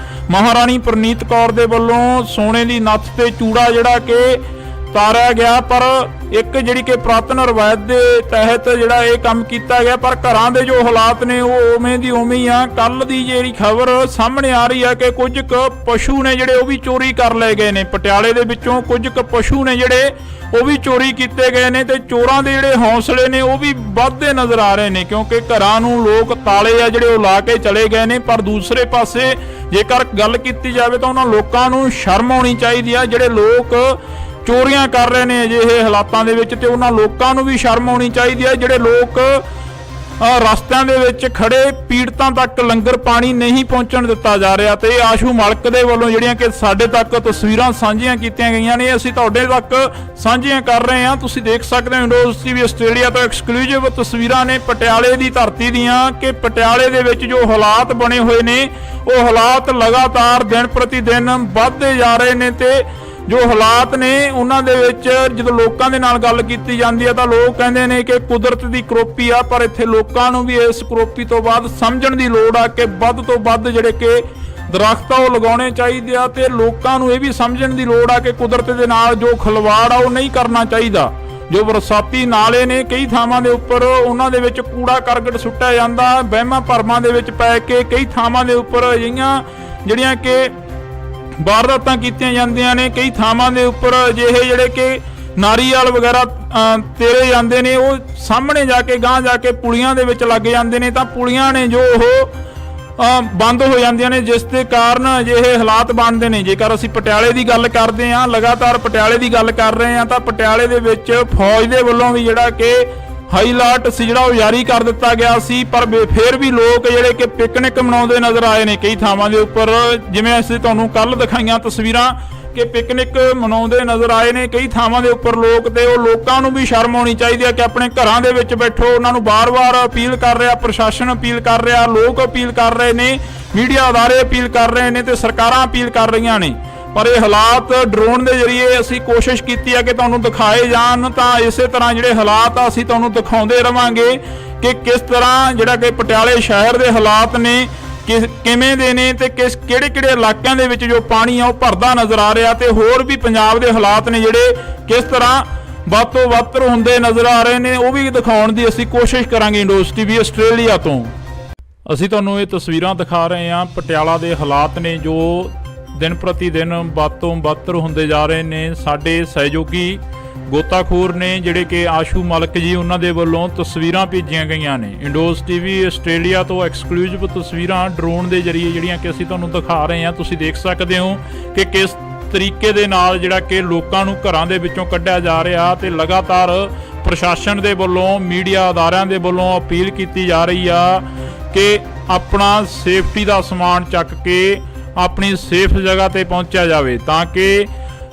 ਮਹਾਰਾਣੀ ਪ੍ਰਨੀਤ ਕੌਰ ਦੇ ਵੱਲੋਂ ਸੋਨੇ ਦੀ ਨੱਥ ਤੇ ਚੂੜਾ ਜਿਹੜਾ ਕਿ ਤਾਰਿਆ ਗਿਆ, ਪਰ ਇੱਕ ਜਿਹੜੀ ਕਿ ਪੁਰਾਤਨ ਰਵਾਇਤ ਦੇ ਤਹਿਤ ਜਿਹੜਾ ਇਹ ਕੰਮ ਕੀਤਾ ਗਿਆ, ਪਰ ਘਰਾਂ ਦੇ ਜੋ ਹਾਲਾਤ ਨੇ ਉਹ ਉਵੇਂ ਦੀ ਉਵੇਂ ਹੀ ਆ। ਕੱਲ ਦੀ ਜਿਹੜੀ ਖਬਰ ਸਾਹਮਣੇ ਆ ਰਹੀ ਆ ਕਿ ਕੁਝ ਕੁ ਪਸ਼ੂ ਨੇ ਜਿਹੜੇ ਉਹ ਵੀ ਚੋਰੀ ਕਰ ਲਏ ਗਏ ਨੇ। ਪਟਿਆਲੇ ਦੇ ਵਿੱਚੋਂ ਕੁਝ ਕੁ ਪਸ਼ੂ ਨੇ ਜਿਹੜੇ ਉਹ ਵੀ ਚੋਰੀ ਕੀਤੇ ਗਏ ਨੇ, ਤੇ ਚੋਰਾਂ ਦੇ ਜਿਹੜੇ ਹੌਸਲੇ ਨੇ ਉਹ ਵੀ ਵੱਧਦੇ ਨਜ਼ਰ ਆ ਰਹੇ ਨੇ, ਕਿਉਂਕਿ ਘਰਾਂ ਨੂੰ ਲੋਕ ਤਾਲੇ ਆ ਜਿਹੜੇ ਉਹ ਲਾ ਕੇ ਚਲੇ ਗਏ ਨੇ। ਪਰ ਦੂਸਰੇ ਪਾਸੇ ਜੇਕਰ ਗੱਲ ਕੀਤੀ ਜਾਵੇ ਤਾਂ ਉਹਨਾਂ ਲੋਕਾਂ ਨੂੰ ਸ਼ਰਮ ਆਉਣੀ ਚਾਹੀਦੀ ਆ ਜਿਹੜੇ ਲੋਕ ਚੋਰੀਆਂ ਕਰ ਰਹੇ ਨੇ ਅਜਿਹੇ ਹਾਲਾਤਾਂ ਦੇ ਵਿੱਚ, ਤੇ ਉਹਨਾਂ ਲੋਕਾਂ ਨੂੰ ਵੀ ਸ਼ਰਮ ਆਉਣੀ ਚਾਹੀਦੀ ਹੈ ਜਿਹੜੇ ਲੋਕ ਰਸਤਿਆਂ ਦੇ ਵਿੱਚ ਖੜੇ ਪੀੜਤਾਂ ਤੱਕ ਲੰਗਰ ਪਾਣੀ ਨਹੀਂ ਪਹੁੰਚਣ ਦਿੱਤਾ ਜਾ ਰਿਹਾ। ਤੇ ਆਸ਼ੂ ਮਲਕ ਦੇ ਵੱਲੋਂ ਜਿਹੜੀਆਂ ਕਿ ਸਾਡੇ ਤੱਕ ਤਸਵੀਰਾਂ ਸਾਂਝੀਆਂ ਕੀਤੀਆਂ ਗਈਆਂ ਨੇ, ਅਸੀਂ ਤੁਹਾਡੇ ਤੱਕ ਸਾਂਝੀਆਂ ਕਰ ਰਹੇ ਹਾਂ। ਤੁਸੀਂ ਦੇਖ ਸਕਦੇ ਹੋ ਇੰਡੋਜ਼ ਟੀਵੀ ਆਸਟ੍ਰੇਲੀਆ ਤੋਂ ਐਕਸਕਲੂਸਿਵ ਤਸਵੀਰਾਂ ਨੇ ਪਟਿਆਲੇ ਦੀ ਧਰਤੀ ਦੀਆਂ, ਕਿ ਪਟਿਆਲੇ ਦੇ ਵਿੱਚ ਜੋ ਹਾਲਾਤ ਬਣੇ ਹੋਏ ਨੇ ਉਹ ਹਾਲਾਤ ਲਗਾਤਾਰ ਦਿਨ ਪ੍ਰਤੀ ਦਿਨ ਵੱਧਦੇ ਜਾ ਰਹੇ ਨੇ। ਤੇ ਜੋ ਹਾਲਾਤ ਨੇ ਉਹਨਾਂ ਦੇ ਵਿੱਚ ਜਦੋਂ ਲੋਕਾਂ ਦੇ ਨਾਲ ਗੱਲ ਕੀਤੀ ਜਾਂਦੀ ਹੈ ਤਾਂ ਲੋਕ ਕਹਿੰਦੇ ਨੇ ਕਿ ਕੁਦਰਤ ਦੀ ਕਰੋਪੀ ਆ, ਪਰ ਇੱਥੇ ਲੋਕਾਂ ਨੂੰ ਵੀ ਇਸ ਕਰੋਪੀ ਤੋਂ ਬਾਅਦ ਸਮਝਣ ਦੀ ਲੋੜ ਆ ਕਿ ਵੱਧ ਤੋਂ ਵੱਧ ਜਿਹੜੇ ਕਿ ਦਰਖਤ ਆ ਉਹ ਲਗਾਉਣੇ ਚਾਹੀਦੇ ਆ, ਤੇ ਲੋਕਾਂ ਨੂੰ ਇਹ ਵੀ ਸਮਝਣ ਦੀ ਲੋੜ ਆ ਕਿ ਕੁਦਰਤ ਦੇ ਨਾਲ ਜੋ ਖਿਲਵਾੜ ਆ ਉਹ ਨਹੀਂ ਕਰਨਾ ਚਾਹੀਦਾ। ਜੋ ਬਰਸਾਤੀ ਨਾਲੇ ਨੇ ਕਈ ਥਾਵਾਂ ਦੇ ਉੱਪਰ ਉਹਨਾਂ ਦੇ ਵਿੱਚ ਕੂੜਾ ਕਰਕਟ ਸੁੱਟਿਆ ਜਾਂਦਾ, ਵਹਿਮਾਂ ਭਰਮਾਂ ਦੇ ਵਿੱਚ ਪੈ ਕੇ ਕਈ ਥਾਵਾਂ ਦੇ ਉੱਪਰ ਅਜਿਹੀਆਂ ਜਿਹੜੀਆਂ ਕਿ ਵਾਰਦਾਤਾਂ ਕੀਤੀਆਂ ਜਾਂਦੀਆਂ ਨੇ। ਕਈ ਥਾਵਾਂ ਦੇ ਉੱਪਰ ਅਜਿਹੇ ਜਿਹੜੇ ਕਿ ਨਾਰੀਅਲ ਵਗੈਰਾ ਤੇਰੇ ਜਾਂਦੇ ਨੇ, ਉਹ ਸਾਹਮਣੇ ਜਾ ਕੇ ਗਾਂਹ ਜਾ ਕੇ ਪੁਲੀਆਂ ਦੇ ਵਿੱਚ ਲੱਗ ਜਾਂਦੇ ਨੇ, ਤਾਂ ਪੁਲੀਆਂ ਨੇ ਜੋ ਉਹ ਬੰਦ ਹੋ ਜਾਂਦੀਆਂ ਨੇ, ਜਿਸ ਦੇ ਕਾਰਨ ਅਜਿਹੇ ਹਾਲਾਤ ਬਣਦੇ ਨੇ। ਜੇਕਰ ਅਸੀਂ ਪਟਿਆਲੇ ਦੀ ਗੱਲ ਕਰਦੇ ਹਾਂ, ਲਗਾਤਾਰ ਪਟਿਆਲੇ ਦੀ ਗੱਲ ਕਰ ਰਹੇ ਹਾਂ, ਤਾਂ ਪਟਿਆਲੇ ਦੇ ਵਿੱਚ ਫੌਜ ਦੇ ਵੱਲੋਂ ਵੀ ਜਿਹੜਾ ਕਿ ਹਾਈ ਅਲਰਟ ਸੀ ਜਿਹੜਾ ਉਹ ਜਾਰੀ ਕਰ ਦਿੱਤਾ ਗਿਆ ਸੀ, ਪਰ ਫਿਰ ਵੀ ਲੋਕ ਜਿਹੜੇ ਕਿ ਪਿਕਨਿਕ ਮਨਾਉਂਦੇ ਨਜ਼ਰ ਆਏ ਨੇ ਕਈ ਥਾਵਾਂ ਦੇ ਉੱਪਰ। ਜਿਵੇਂ ਅਸੀਂ ਤੁਹਾਨੂੰ ਕੱਲ ਦਿਖਾਈਆਂ ਤਸਵੀਰਾਂ ਕਿ ਪਿਕਨਿਕ ਮਨਾਉਂਦੇ ਨਜ਼ਰ ਆਏ ਨੇ ਕਈ ਥਾਵਾਂ ਦੇ ਉੱਪਰ ਲੋਕ, ਤੇ ਉਹ ਲੋਕਾਂ ਨੂੰ ਵੀ ਸ਼ਰਮ ਆਉਣੀ ਚਾਹੀਦੀ ਹੈ ਕਿ ਆਪਣੇ ਘਰਾਂ ਦੇ ਵਿੱਚ ਬੈਠੋ। ਉਹਨਾਂ ਨੂੰ ਬਾਰ-ਬਾਰ ਅਪੀਲ ਕਰ ਰਿਹਾ, ਪ੍ਰਸ਼ਾਸਨ ਅਪੀਲ ਕਰ ਰਿਹਾ, ਲੋਕ ਅਪੀਲ ਕਰ ਰਹੇ ਨੇ, ਮੀਡੀਆ ਅਦਾਰੇ ਅਪੀਲ ਕਰ ਰਹੇ ਨੇ, ਤੇ ਸਰਕਾਰਾਂ ਅਪੀਲ ਕਰ ਰਹੀਆਂ ਨੇ। ਪਰ ਇਹ ਹਾਲਾਤ ਡਰੋਨ ਦੇ ਜ਼ਰੀਏ ਅਸੀਂ ਕੋਸ਼ਿਸ਼ ਕੀਤੀ ਹੈ ਕਿ ਤੁਹਾਨੂੰ ਦਿਖਾਏ ਜਾਣ, ਤਾਂ ਇਸੇ ਤਰ੍ਹਾਂ ਜਿਹੜੇ ਹਾਲਾਤ ਆ ਅਸੀਂ ਤੁਹਾਨੂੰ ਦਿਖਾਉਂਦੇ ਰਵਾਂਗੇ ਕਿ ਕਿਸ ਤਰ੍ਹਾਂ ਜਿਹੜਾ ਕਿ ਪਟਿਆਲੇ ਸ਼ਹਿਰ ਦੇ ਹਾਲਾਤ ਨੇ ਕਿਵੇਂ ਦੇ ਨੇ, ਤੇ ਕਿਹੜੇ ਇਲਾਕਿਆਂ ਦੇ ਵਿੱਚ ਜੋ ਪਾਣੀ ਆ ਉਹ ਭਰਦਾ ਨਜ਼ਰ ਆ ਰਿਹਾ, ਤੇ ਹੋਰ ਵੀ ਪੰਜਾਬ ਦੇ ਹਾਲਾਤ ਨੇ ਜਿਹੜੇ ਕਿਸ ਤਰ੍ਹਾਂ ਵੱਧ ਤੋਂ ਵੱਧ ਹੁੰਦੇ ਨਜ਼ਰ ਆ ਰਹੇ ਨੇ, ਉਹ ਵੀ ਦਿਖਾਉਣ ਦੀ ਅਸੀਂ ਕੋਸ਼ਿਸ਼ ਕਰਾਂਗੇ। ਇੰਡੋਜ਼ ਟੀਵੀ ਆਸਟ੍ਰੇਲੀਆ ਤੋਂ ਅਸੀਂ ਤੁਹਾਨੂੰ ਇਹ ਤਸਵੀਰਾਂ ਦਿਖਾ ਰਹੇ ਹਾਂ। ਪਟਿਆਲਾ ਦੇ ਹਾਲਾਤ ਨੇ ਜੋ ਦਿਨ ਪ੍ਰਤੀ ਦਿਨ ਵੱਧ ਤੋਂ ਵੱਧ ਹੁੰਦੇ ਜਾ ਰਹੇ ਨੇ। ਸਾਡੇ ਸਹਿਯੋਗੀ ਗੋਤਾਖੋਰ ਨੇ ਜਿਹੜੇ ਕਿ ਆਸ਼ੂ ਮਲਕ ਜੀ, ਉਹਨਾਂ ਦੇ ਵੱਲੋਂ ਤਸਵੀਰਾਂ ਭੇਜੀਆਂ ਗਈਆਂ ਨੇ। ਇੰਡੋਜ਼ ਟੀਵੀ ਆਸਟ੍ਰੇਲੀਆ ਤੋਂ ਐਕਸਕਲੂਸਿਵ ਤਸਵੀਰਾਂ ਡਰੋਨ ਦੇ ਜ਼ਰੀਏ ਜਿਹੜੀਆਂ ਕਿ ਅਸੀਂ ਤੁਹਾਨੂੰ ਦਿਖਾ ਰਹੇ ਹਾਂ। ਤੁਸੀਂ ਦੇਖ ਸਕਦੇ ਹੋ ਕਿ ਕਿਸ ਤਰੀਕੇ ਦੇ ਨਾਲ ਜਿਹੜਾ ਕਿ ਲੋਕਾਂ ਨੂੰ ਘਰਾਂ ਦੇ ਵਿੱਚੋਂ ਕੱਢਿਆ ਜਾ ਰਿਹਾ, ਤੇ ਲਗਾਤਾਰ ਪ੍ਰਸ਼ਾਸਨ ਦੇ ਵੱਲੋਂ, ਮੀਡੀਆ ਅਦਾਰਿਆਂ ਦੇ ਵੱਲੋਂ ਅਪੀਲ ਕੀਤੀ ਜਾ ਰਹੀ ਆ ਕਿ ਆਪਣਾ ਸੇਫਟੀ ਦਾ ਸਮਾਨ ਚੱਕ ਕੇ ਆਪਣੀ ਸੇਫ ਜਗ੍ਹਾ ਤੇ ਪਹੁੰਚਿਆ ਜਾਵੇ, ਤਾਂ ਕਿ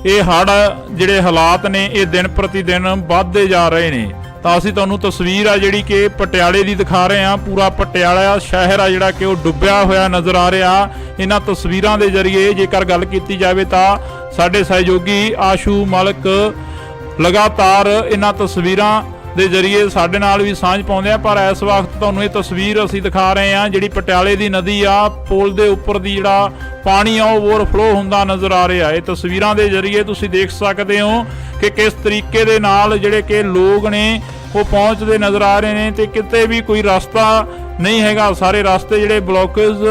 ਇਹ ਹੜ੍ਹ ਜਿਹੜੇ ਹਾਲਾਤ ਨੇ ਇਹ ਦਿਨ ਪ੍ਰਤੀ ਦਿਨ ਵੱਧਦੇ ਜਾ ਰਹੇ ਨੇ। ਤਾਂ ਅਸੀਂ ਤੁਹਾਨੂੰ ਤਸਵੀਰ ਆ ਜਿਹੜੀ ਕਿ ਪਟਿਆਲੇ ਦੀ ਦਿਖਾ ਰਹੇ ਹਾਂ। ਪੂਰਾ ਪਟਿਆਲਾ ਸ਼ਹਿਰ ਆ ਜਿਹੜਾ ਕਿ ਉਹ ਡੁੱਬਿਆ ਹੋਇਆ ਨਜ਼ਰ ਆ ਰਿਹਾ। ਇਹਨਾਂ ਤਸਵੀਰਾਂ ਦੇ ਜ਼ਰੀਏ ਜੇਕਰ ਗੱਲ ਕੀਤੀ ਜਾਵੇ ਤਾਂ ਸਾਡੇ ਸਹਿਯੋਗੀ ਆਸ਼ੂ ਮਲਕ ਲਗਾਤਾਰ ਇਹਨਾਂ ਤਸਵੀਰਾਂ ਦੇ ਜ਼ਰੀਏ ਸਾਡੇ ਨਾਲ ਵੀ ਸਾਂਝ ਪਾਉਂਦੇ ਆ। ਪਰ ਇਸ ਵਕਤ ਤੁਹਾਨੂੰ ਇਹ ਤਸਵੀਰ ਅਸੀਂ ਦਿਖਾ ਰਹੇ ਹਾਂ ਜਿਹੜੀ ਪਟਿਆਲੇ ਦੀ ਨਦੀ ਆ, ਪੁਲ ਦੇ ਉੱਪਰ ਦੀ ਜਿਹੜਾ ਪਾਣੀ ਆ ਉਹ ਓਵਰਫਲੋ ਹੁੰਦਾ ਨਜ਼ਰ ਆ ਰਿਹਾ। ਇਹ ਤਸਵੀਰਾਂ ਦੇ ਜ਼ਰੀਏ ਤੁਸੀਂ ਦੇਖ ਸਕਦੇ ਹੋ ਕਿ ਕਿਸ ਤਰੀਕੇ ਦੇ ਨਾਲ ਜਿਹੜੇ ਕਿ ਲੋਕ ਨੇ ਉਹ ਪਹੁੰਚਦੇ ਨਜ਼ਰ ਆ ਰਹੇ ਨੇ, ਤੇ ਕਿਤੇ ਵੀ ਕੋਈ ਰਸਤਾ ਨਹੀਂ ਹੈਗਾ। ਸਾਰੇ ਰਸਤੇ ਜਿਹੜੇ ਬਲੌਕੇਜ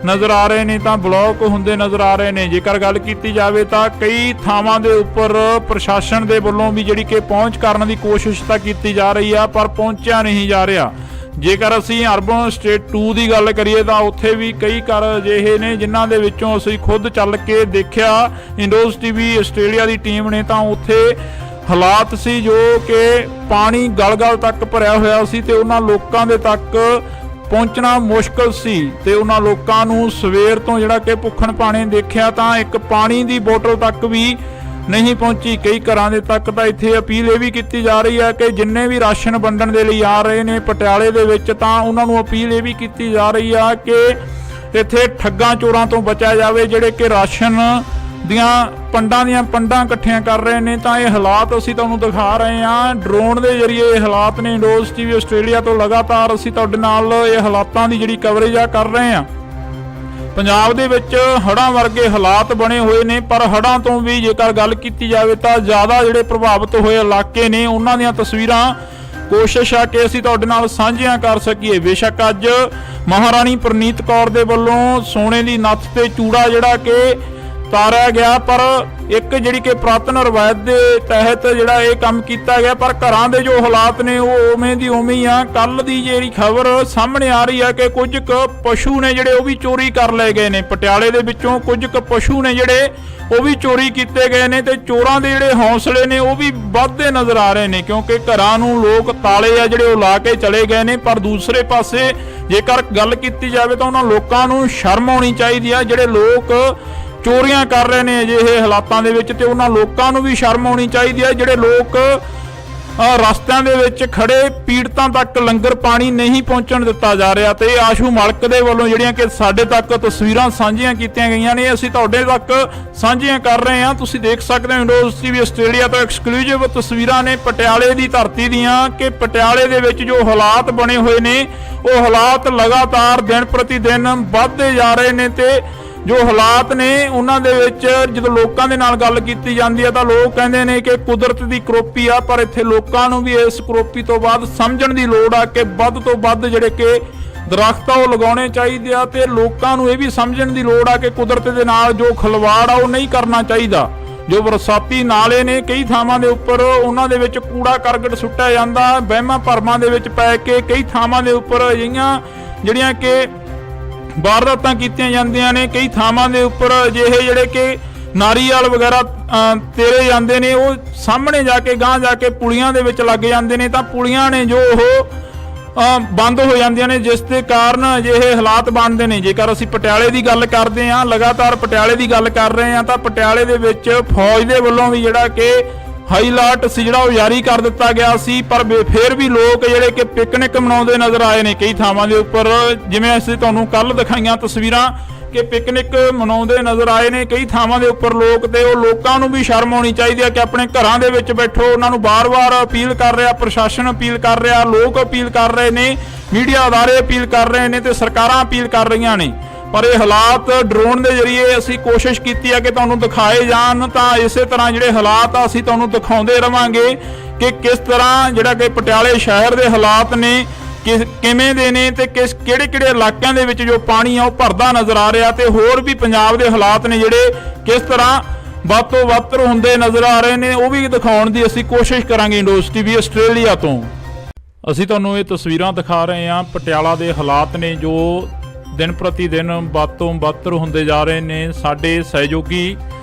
ਨਜ਼ਰ ਆ ਰਹੇ ਨੇ, ਤਾਂ ਬਲੌਕ ਹੁੰਦੇ ਨਜ਼ਰ ਆ ਰਹੇ ਨੇ। ਜੇਕਰ ਗੱਲ ਕੀਤੀ ਜਾਵੇ ਤਾਂ ਕਈ ਥਾਵਾਂ ਦੇ ਉੱਪਰ ਪ੍ਰਸ਼ਾਸਨ ਦੇ ਵੱਲੋਂ ਵੀ ਜਿਹੜੀ ਕਿ ਪਹੁੰਚ ਕਰਨ ਦੀ ਕੋਸ਼ਿਸ਼ ਤਾਂ ਕੀਤੀ ਜਾ ਰਹੀ ਆ, ਪਰ ਪਹੁੰਚਿਆ ਨਹੀਂ ਜਾ ਰਿਹਾ। ਜੇਕਰ ਅਸੀਂ ਅਰਬਨ ਸਟੇਟ 2 ਦੀ ਗੱਲ ਕਰੀਏ ਤਾਂ ਉੱਥੇ ਵੀ ਕਈ ਘਰ ਅਜਿਹੇ ਨੇ ਜਿਨ੍ਹਾਂ ਦੇ ਵਿੱਚੋਂ ਅਸੀਂ ਖੁਦ ਚੱਲ ਕੇ ਦੇਖਿਆ। ਇੰਡੋਜ਼ ਟੀਵੀ ਆਸਟ੍ਰੇਲੀਆ ਦੀ ਟੀਮ ਨੇ, ਤਾਂ ਉੱਥੇ ਹਾਲਾਤ ਸੀ ਜੋ ਕਿ ਪਾਣੀ ਗਲ-ਗਲ ਤੱਕ ਭਰਿਆ ਹੋਇਆ ਸੀ, ਤੇ ਉਹਨਾਂ ਲੋਕਾਂ ਦੇ ਤੱਕ ਪਹੁੰਚਣਾ ਮੁਸ਼ਕਲ ਸੀ, ਤੇ ਉਹਨਾਂ ਲੋਕਾਂ ਨੂੰ ਸਵੇਰ ਤੋਂ ਜਿਹੜਾ ਕਿ ਭੁੱਖਣ ਭਾਣੇ ਦੇਖਿਆ ਤਾਂ ਇੱਕ ਪਾਣੀ ਦੀ ਬੋਤਲ ਤੱਕ ਵੀ ਨਹੀਂ ਪਹੁੰਚੀ। ਕਈ ਘਰਾਂ ਦੇ ਤੱਕ ਤਾਂ ਇੱਥੇ ਅਪੀਲ ਇਹ ਵੀ ਕੀਤੀ ਜਾ ਰਹੀ ਹੈ ਕਿ ਜਿੰਨੇ ਵੀ ਰਾਸ਼ਨ ਵੰਡਣ ਦੇ ਲਈ ਆ ਰਹੇ ਨੇ ਪਟਿਆਲੇ ਦੇ ਵਿੱਚ, ਤਾਂ ਉਹਨਾਂ ਨੂੰ ਅਪੀਲ ਇਹ ਵੀ ਕੀਤੀ ਜਾ ਰਹੀ ਆ ਕਿ ਇੱਥੇ ਠੱਗਾਂ ਚੋਰਾਂ ਤੋਂ ਬਚਿਆ ਜਾਵੇ ਜਿਹੜੇ ਕਿ ਰਾਸ਼ਨ ਦੀਆਂ ਪੰਡਾਂ ਇਕੱਠੀਆਂ ਕਰ ਰਹੇ ਨੇ। ਤਾਂ ਇਹ ਹਾਲਾਤ ਅਸੀਂ ਤੁਹਾਨੂੰ ਦਿਖਾ ਰਹੇ ਹਾਂ ਡਰੋਨ ਦੇ ਜ਼ਰੀਏ। ਇਹ ਹਾਲਾਤ ਨੇ ਇੰਡੋਜ਼ ਟੀਵੀ ਆਸਟ੍ਰੇਲੀਆ ਤੋਂ ਲਗਾਤਾਰ ਅਸੀਂ ਤੁਹਾਡੇ ਨਾਲ ਇਹ ਹਾਲਾਤਾਂ ਦੀ ਜਿਹੜੀ ਕਵਰੇਜ ਆ ਕਰ ਰਹੇ ਹਾਂ। ਪੰਜਾਬ ਦੇ ਵਿੱਚ ਹੜ੍ਹਾਂ ਵਰਗੇ ਹਾਲਾਤ ਬਣੇ ਹੋਏ ਨੇ, ਪਰ ਹੜ੍ਹਾਂ ਤੋਂ ਵੀ ਜੇਕਰ ਗੱਲ ਕੀਤੀ ਜਾਵੇ ਤਾਂ ਜ਼ਿਆਦਾ ਜਿਹੜੇ ਪ੍ਰਭਾਵਿਤ ਹੋਏ ਇਲਾਕੇ ਨੇ ਉਹਨਾਂ ਦੀਆਂ ਤਸਵੀਰਾਂ ਕੋਸ਼ਿਸ਼ ਆ ਕਿ ਅਸੀਂ ਤੁਹਾਡੇ ਨਾਲ ਸਾਂਝੀਆਂ ਕਰ ਸਕੀਏ। ਬੇਸ਼ੱਕ ਅੱਜ ਮਹਾਰਾਣੀ ਪ੍ਰਨੀਤ ਕੌਰ ਦੇ ਵੱਲੋਂ ਸੋਨੇ ਦੀ ਨੱਥ ਤੇ ਚੂੜਾ ਜਿਹੜਾ ਕਿ ਤਾਰਿਆ ਗਿਆ, ਪਰ ਇੱਕ ਜਿਹੜੀ ਕਿ ਪੁਰਾਤਨ ਰਵਾਇਤ ਦੇ ਤਹਿਤ ਜਿਹੜਾ ਇਹ ਕੰਮ ਕੀਤਾ ਗਿਆ, ਪਰ ਘਰਾਂ ਦੇ ਜੋ ਹਾਲਾਤ ਨੇ ਉਹ ਉਵੇਂ ਦੀ ਉਵੇਂ ਹੀ ਆ। ਕੱਲ ਦੀ ਜਿਹੜੀ ਖਬਰ ਸਾਹਮਣੇ ਆ ਰਹੀ ਹੈ ਕਿ ਕੁਝ ਕੁ ਪਸ਼ੂ ਨੇ ਜਿਹੜੇ ਉਹ ਵੀ ਚੋਰੀ ਕਰ ਲਏ ਗਏ ਨੇ। ਪਟਿਆਲੇ ਦੇ ਵਿੱਚੋਂ ਕੁਝ ਕੁ ਪਸ਼ੂ ਨੇ ਜਿਹੜੇ ਉਹ ਵੀ ਚੋਰੀ ਕੀਤੇ ਗਏ ਨੇ, ਤੇ ਚੋਰਾਂ ਦੇ ਜਿਹੜੇ ਹੌਸਲੇ ਨੇ ਉਹ ਵੀ ਵੱਧਦੇ ਨਜ਼ਰ ਆ ਰਹੇ ਨੇ, ਕਿਉਂਕਿ ਘਰਾਂ ਨੂੰ ਲੋਕ ਤਾਲੇ ਆ ਜਿਹੜੇ ਉਹ ਲਾ ਕੇ ਚਲੇ ਗਏ ਨੇ। ਪਰ ਦੂਸਰੇ ਪਾਸੇ ਜੇਕਰ ਗੱਲ ਕੀਤੀ ਜਾਵੇ ਤਾਂ ਉਹਨਾਂ ਲੋਕਾਂ ਨੂੰ ਸ਼ਰਮ ਆਉਣੀ ਚਾਹੀਦੀ ਆ ਜਿਹੜੇ ਲੋਕ ਚੋਰੀਆਂ ਕਰ ਰਹੇ ਨੇ ਅਜਿਹੇ ਹਾਲਾਤਾਂ ਦੇ ਵਿੱਚ, ਤੇ ਉਹਨਾਂ ਲੋਕਾਂ ਨੂੰ ਵੀ ਸ਼ਰਮ ਆਉਣੀ ਚਾਹੀਦੀ ਹੈ ਜਿਹੜੇ ਲੋਕ ਰਸਤਿਆਂ ਦੇ ਵਿੱਚ ਖੜੇ ਪੀੜਤਾਂ ਤੱਕ ਲੰਗਰ ਪਾਣੀ ਨਹੀਂ ਪਹੁੰਚਣ ਦਿੱਤਾ ਜਾ ਰਿਹਾ। ਤੇ ਆਸ਼ੂ ਮਲਕ ਦੇ ਵੱਲੋਂ ਜਿਹੜੀਆਂ ਕਿ ਸਾਡੇ ਤੱਕ ਤਸਵੀਰਾਂ ਸਾਂਝੀਆਂ ਕੀਤੀਆਂ ਗਈਆਂ ਨੇ, ਅਸੀਂ ਤੁਹਾਡੇ ਤੱਕ ਸਾਂਝੀਆਂ ਕਰ ਰਹੇ ਹਾਂ। ਤੁਸੀਂ ਦੇਖ ਸਕਦੇ ਹੋ ਇੰਡੋਜ਼ ਟੀਵੀ ਆਸਟ੍ਰੇਲੀਆ ਤੋਂ ਐਕਸਕਲੂਸਿਵ ਤਸਵੀਰਾਂ ਨੇ ਪਟਿਆਲੇ ਦੀ ਧਰਤੀ ਦੀਆਂ, ਕਿ ਪਟਿਆਲੇ ਦੇ ਵਿੱਚ ਜੋ ਹਾਲਾਤ ਬਣੇ ਹੋਏ ਨੇ ਉਹ ਹਾਲਾਤ ਲਗਾਤਾਰ ਦਿਨ ਪ੍ਰਤੀ ਦਿਨ ਵੱਧਦੇ ਜਾ ਰਹੇ ਨੇ। ਤੇ ਜੋ ਹਾਲਾਤ ਨੇ ਉਹਨਾਂ ਦੇ ਵਿੱਚ ਜਦੋਂ ਲੋਕਾਂ ਦੇ ਨਾਲ ਗੱਲ ਕੀਤੀ ਜਾਂਦੀ ਹੈ ਤਾਂ ਲੋਕ ਕਹਿੰਦੇ ਨੇ ਕਿ ਕੁਦਰਤ ਦੀ ਕਰੋਪੀ ਆ, ਪਰ ਇੱਥੇ ਲੋਕਾਂ ਨੂੰ ਵੀ ਇਸ ਕਰੋਪੀ ਤੋਂ ਬਾਅਦ ਸਮਝਣ ਦੀ ਲੋੜ ਆ ਕਿ ਵੱਧ ਤੋਂ ਵੱਧ ਜਿਹੜੇ ਕਿ ਦਰਖਤ ਆ ਉਹ ਲਗਾਉਣੇ ਚਾਹੀਦੇ ਆ ਤੇ ਲੋਕਾਂ ਨੂੰ ਇਹ ਵੀ ਸਮਝਣ ਦੀ ਲੋੜ ਆ ਕਿ ਕੁਦਰਤ ਦੇ ਨਾਲ ਜੋ ਖਿਲਵਾੜ ਆ ਉਹ ਨਹੀਂ ਕਰਨਾ ਚਾਹੀਦਾ। ਜੋ ਬਰਸਾਤੀ ਨਾਲੇ ਨੇ ਕਈ ਥਾਵਾਂ ਦੇ ਉੱਪਰ ਉਹਨਾਂ ਦੇ ਵਿੱਚ ਕੂੜਾ ਕਰਕਟ ਸੁੱਟਿਆ ਜਾਂਦਾ, ਵਹਿਮਾਂ ਭਰਮਾਂ ਦੇ ਵਿੱਚ ਪੈ ਕੇ ਕਈ ਥਾਵਾਂ ਦੇ ਉੱਪਰ ਅਜਿਹੀਆਂ ਜਿਹੜੀਆਂ ਕਿ ਵਾਰਦਾਤਾਂ ਕੀਤੀਆਂ ਜਾਂਦੀਆਂ ਨੇ। ਕਈ ਥਾਵਾਂ ਦੇ ਉੱਪਰ ਅਜਿਹੇ ਜਿਹੜੇ ਕਿ ਨਾਰੀਅਲ ਵਗੈਰਾ ਤੇਰੇ ਜਾਂਦੇ ਨੇ, ਉਹ ਸਾਹਮਣੇ ਜਾ ਕੇ ਗਾਂਹ ਜਾ ਕੇ ਪੁਲੀਆਂ ਦੇ ਵਿੱਚ ਲੱਗ ਜਾਂਦੇ ਨੇ, ਤਾਂ ਪੁਲੀਆਂ ਨੇ ਜੋ ਉਹ ਬੰਦ ਹੋ ਜਾਂਦੀਆਂ ਨੇ, ਜਿਸ ਦੇ ਕਾਰਨ ਅਜਿਹੇ ਹਾਲਾਤ ਬਣਦੇ ਨੇ। ਜੇਕਰ ਅਸੀਂ ਪਟਿਆਲੇ ਦੀ ਗੱਲ ਕਰਦੇ ਹਾਂ, ਲਗਾਤਾਰ ਪਟਿਆਲੇ ਦੀ ਗੱਲ ਕਰ ਰਹੇ ਹਾਂ, ਤਾਂ ਪਟਿਆਲੇ ਦੇ ਵਿੱਚ ਫੌਜ ਦੇ ਵੱਲੋਂ ਵੀ ਜਿਹੜਾ ਕਿ ਹਾਈ ਅਲਰਟ ਸੀ ਜਿਹੜਾ ਉਹ ਜਾਰੀ ਕਰ ਦਿੱਤਾ ਗਿਆ ਸੀ, ਪਰ ਫਿਰ ਵੀ ਲੋਕ ਜਿਹੜੇ ਕਿ ਪਿਕਨਿਕ ਮਨਾਉਂਦੇ ਨਜ਼ਰ ਆਏ ਨੇ ਕਈ ਥਾਵਾਂ ਦੇ ਉੱਪਰ। ਜਿਵੇਂ ਅਸੀਂ ਤੁਹਾਨੂੰ ਕੱਲ ਦਿਖਾਈਆਂ ਤਸਵੀਰਾਂ ਕਿ ਪਿਕਨਿਕ ਮਨਾਉਂਦੇ ਨਜ਼ਰ ਆਏ ਨੇ ਕਈ ਥਾਵਾਂ ਦੇ ਉੱਪਰ ਲੋਕ, ਤੇ ਉਹ ਲੋਕਾਂ ਨੂੰ ਵੀ ਸ਼ਰਮ ਆਉਣੀ ਚਾਹੀਦੀ ਹੈ ਕਿ ਆਪਣੇ ਘਰਾਂ ਦੇ ਵਿੱਚ ਬੈਠੋ। ਉਹਨਾਂ ਨੂੰ ਬਾਰ-ਬਾਰ ਅਪੀਲ ਕਰ ਰਿਹਾ, ਪ੍ਰਸ਼ਾਸਨ ਅਪੀਲ ਕਰ ਰਿਹਾ, ਲੋਕ ਅਪੀਲ ਕਰ ਰਹੇ ਨੇ, ਮੀਡੀਆ ਅਦਾਰੇ ਅਪੀਲ ਕਰ ਰਹੇ ਨੇ ਤੇ ਸਰਕਾਰਾਂ ਅਪੀਲ ਕਰ ਰਹੀਆਂ ਨੇ। ਪਰ ਇਹ ਹਾਲਾਤ ਡਰੋਨ ਦੇ ਜ਼ਰੀਏ ਅਸੀਂ ਕੋਸ਼ਿਸ਼ ਕੀਤੀ ਹੈ ਕਿ ਤੁਹਾਨੂੰ ਦਿਖਾਏ ਜਾਣ, ਤਾਂ ਇਸੇ ਤਰ੍ਹਾਂ ਜਿਹੜੇ ਹਾਲਾਤ ਆ ਅਸੀਂ ਤੁਹਾਨੂੰ ਦਿਖਾਉਂਦੇ ਰਵਾਂਗੇ ਕਿ ਕਿਸ ਤਰ੍ਹਾਂ ਜਿਹੜਾ ਕਿ ਪਟਿਆਲੇ ਸ਼ਹਿਰ ਦੇ ਹਾਲਾਤ ਨੇ ਕਿਵੇਂ ਦੇ ਨੇ ਤੇ ਕਿਹੜੇ ਇਲਾਕਿਆਂ ਦੇ ਵਿੱਚ ਜੋ ਪਾਣੀ ਆ ਉਹ ਭਰਦਾ ਨਜ਼ਰ ਆ ਰਿਹਾ, ਤੇ ਹੋਰ ਵੀ ਪੰਜਾਬ ਦੇ ਹਾਲਾਤ ਨੇ ਜਿਹੜੇ ਕਿਸ ਤਰ੍ਹਾਂ ਵੱਧ ਤੋਂ ਵੱਧ ਹੁੰਦੇ ਨਜ਼ਰ ਆ ਰਹੇ ਨੇ, ਉਹ ਵੀ ਦਿਖਾਉਣ ਦੀ ਅਸੀਂ ਕੋਸ਼ਿਸ਼ ਕਰਾਂਗੇ। ਇੰਡੋਸ ਟੀਵੀ ਆਸਟ੍ਰੇਲੀਆ ਤੋਂ ਅਸੀਂ ਤੁਹਾਨੂੰ ਇਹ ਤਸਵੀਰਾਂ ਦਿਖਾ ਰਹੇ ਹਾਂ। ਪਟਿਆਲਾ ਦੇ ਹਾਲਾਤ ਨੇ ਜੋ ਦਿਨ ਪ੍ਰਤੀ ਦਿਨ ਵੱਧ ਤੋਂ ਵੱਧ ਹੁੰਦੇ ਜਾ ਰਹੇ ਨੇ। ਸਾਡੇ ਸਹਿਯੋਗੀ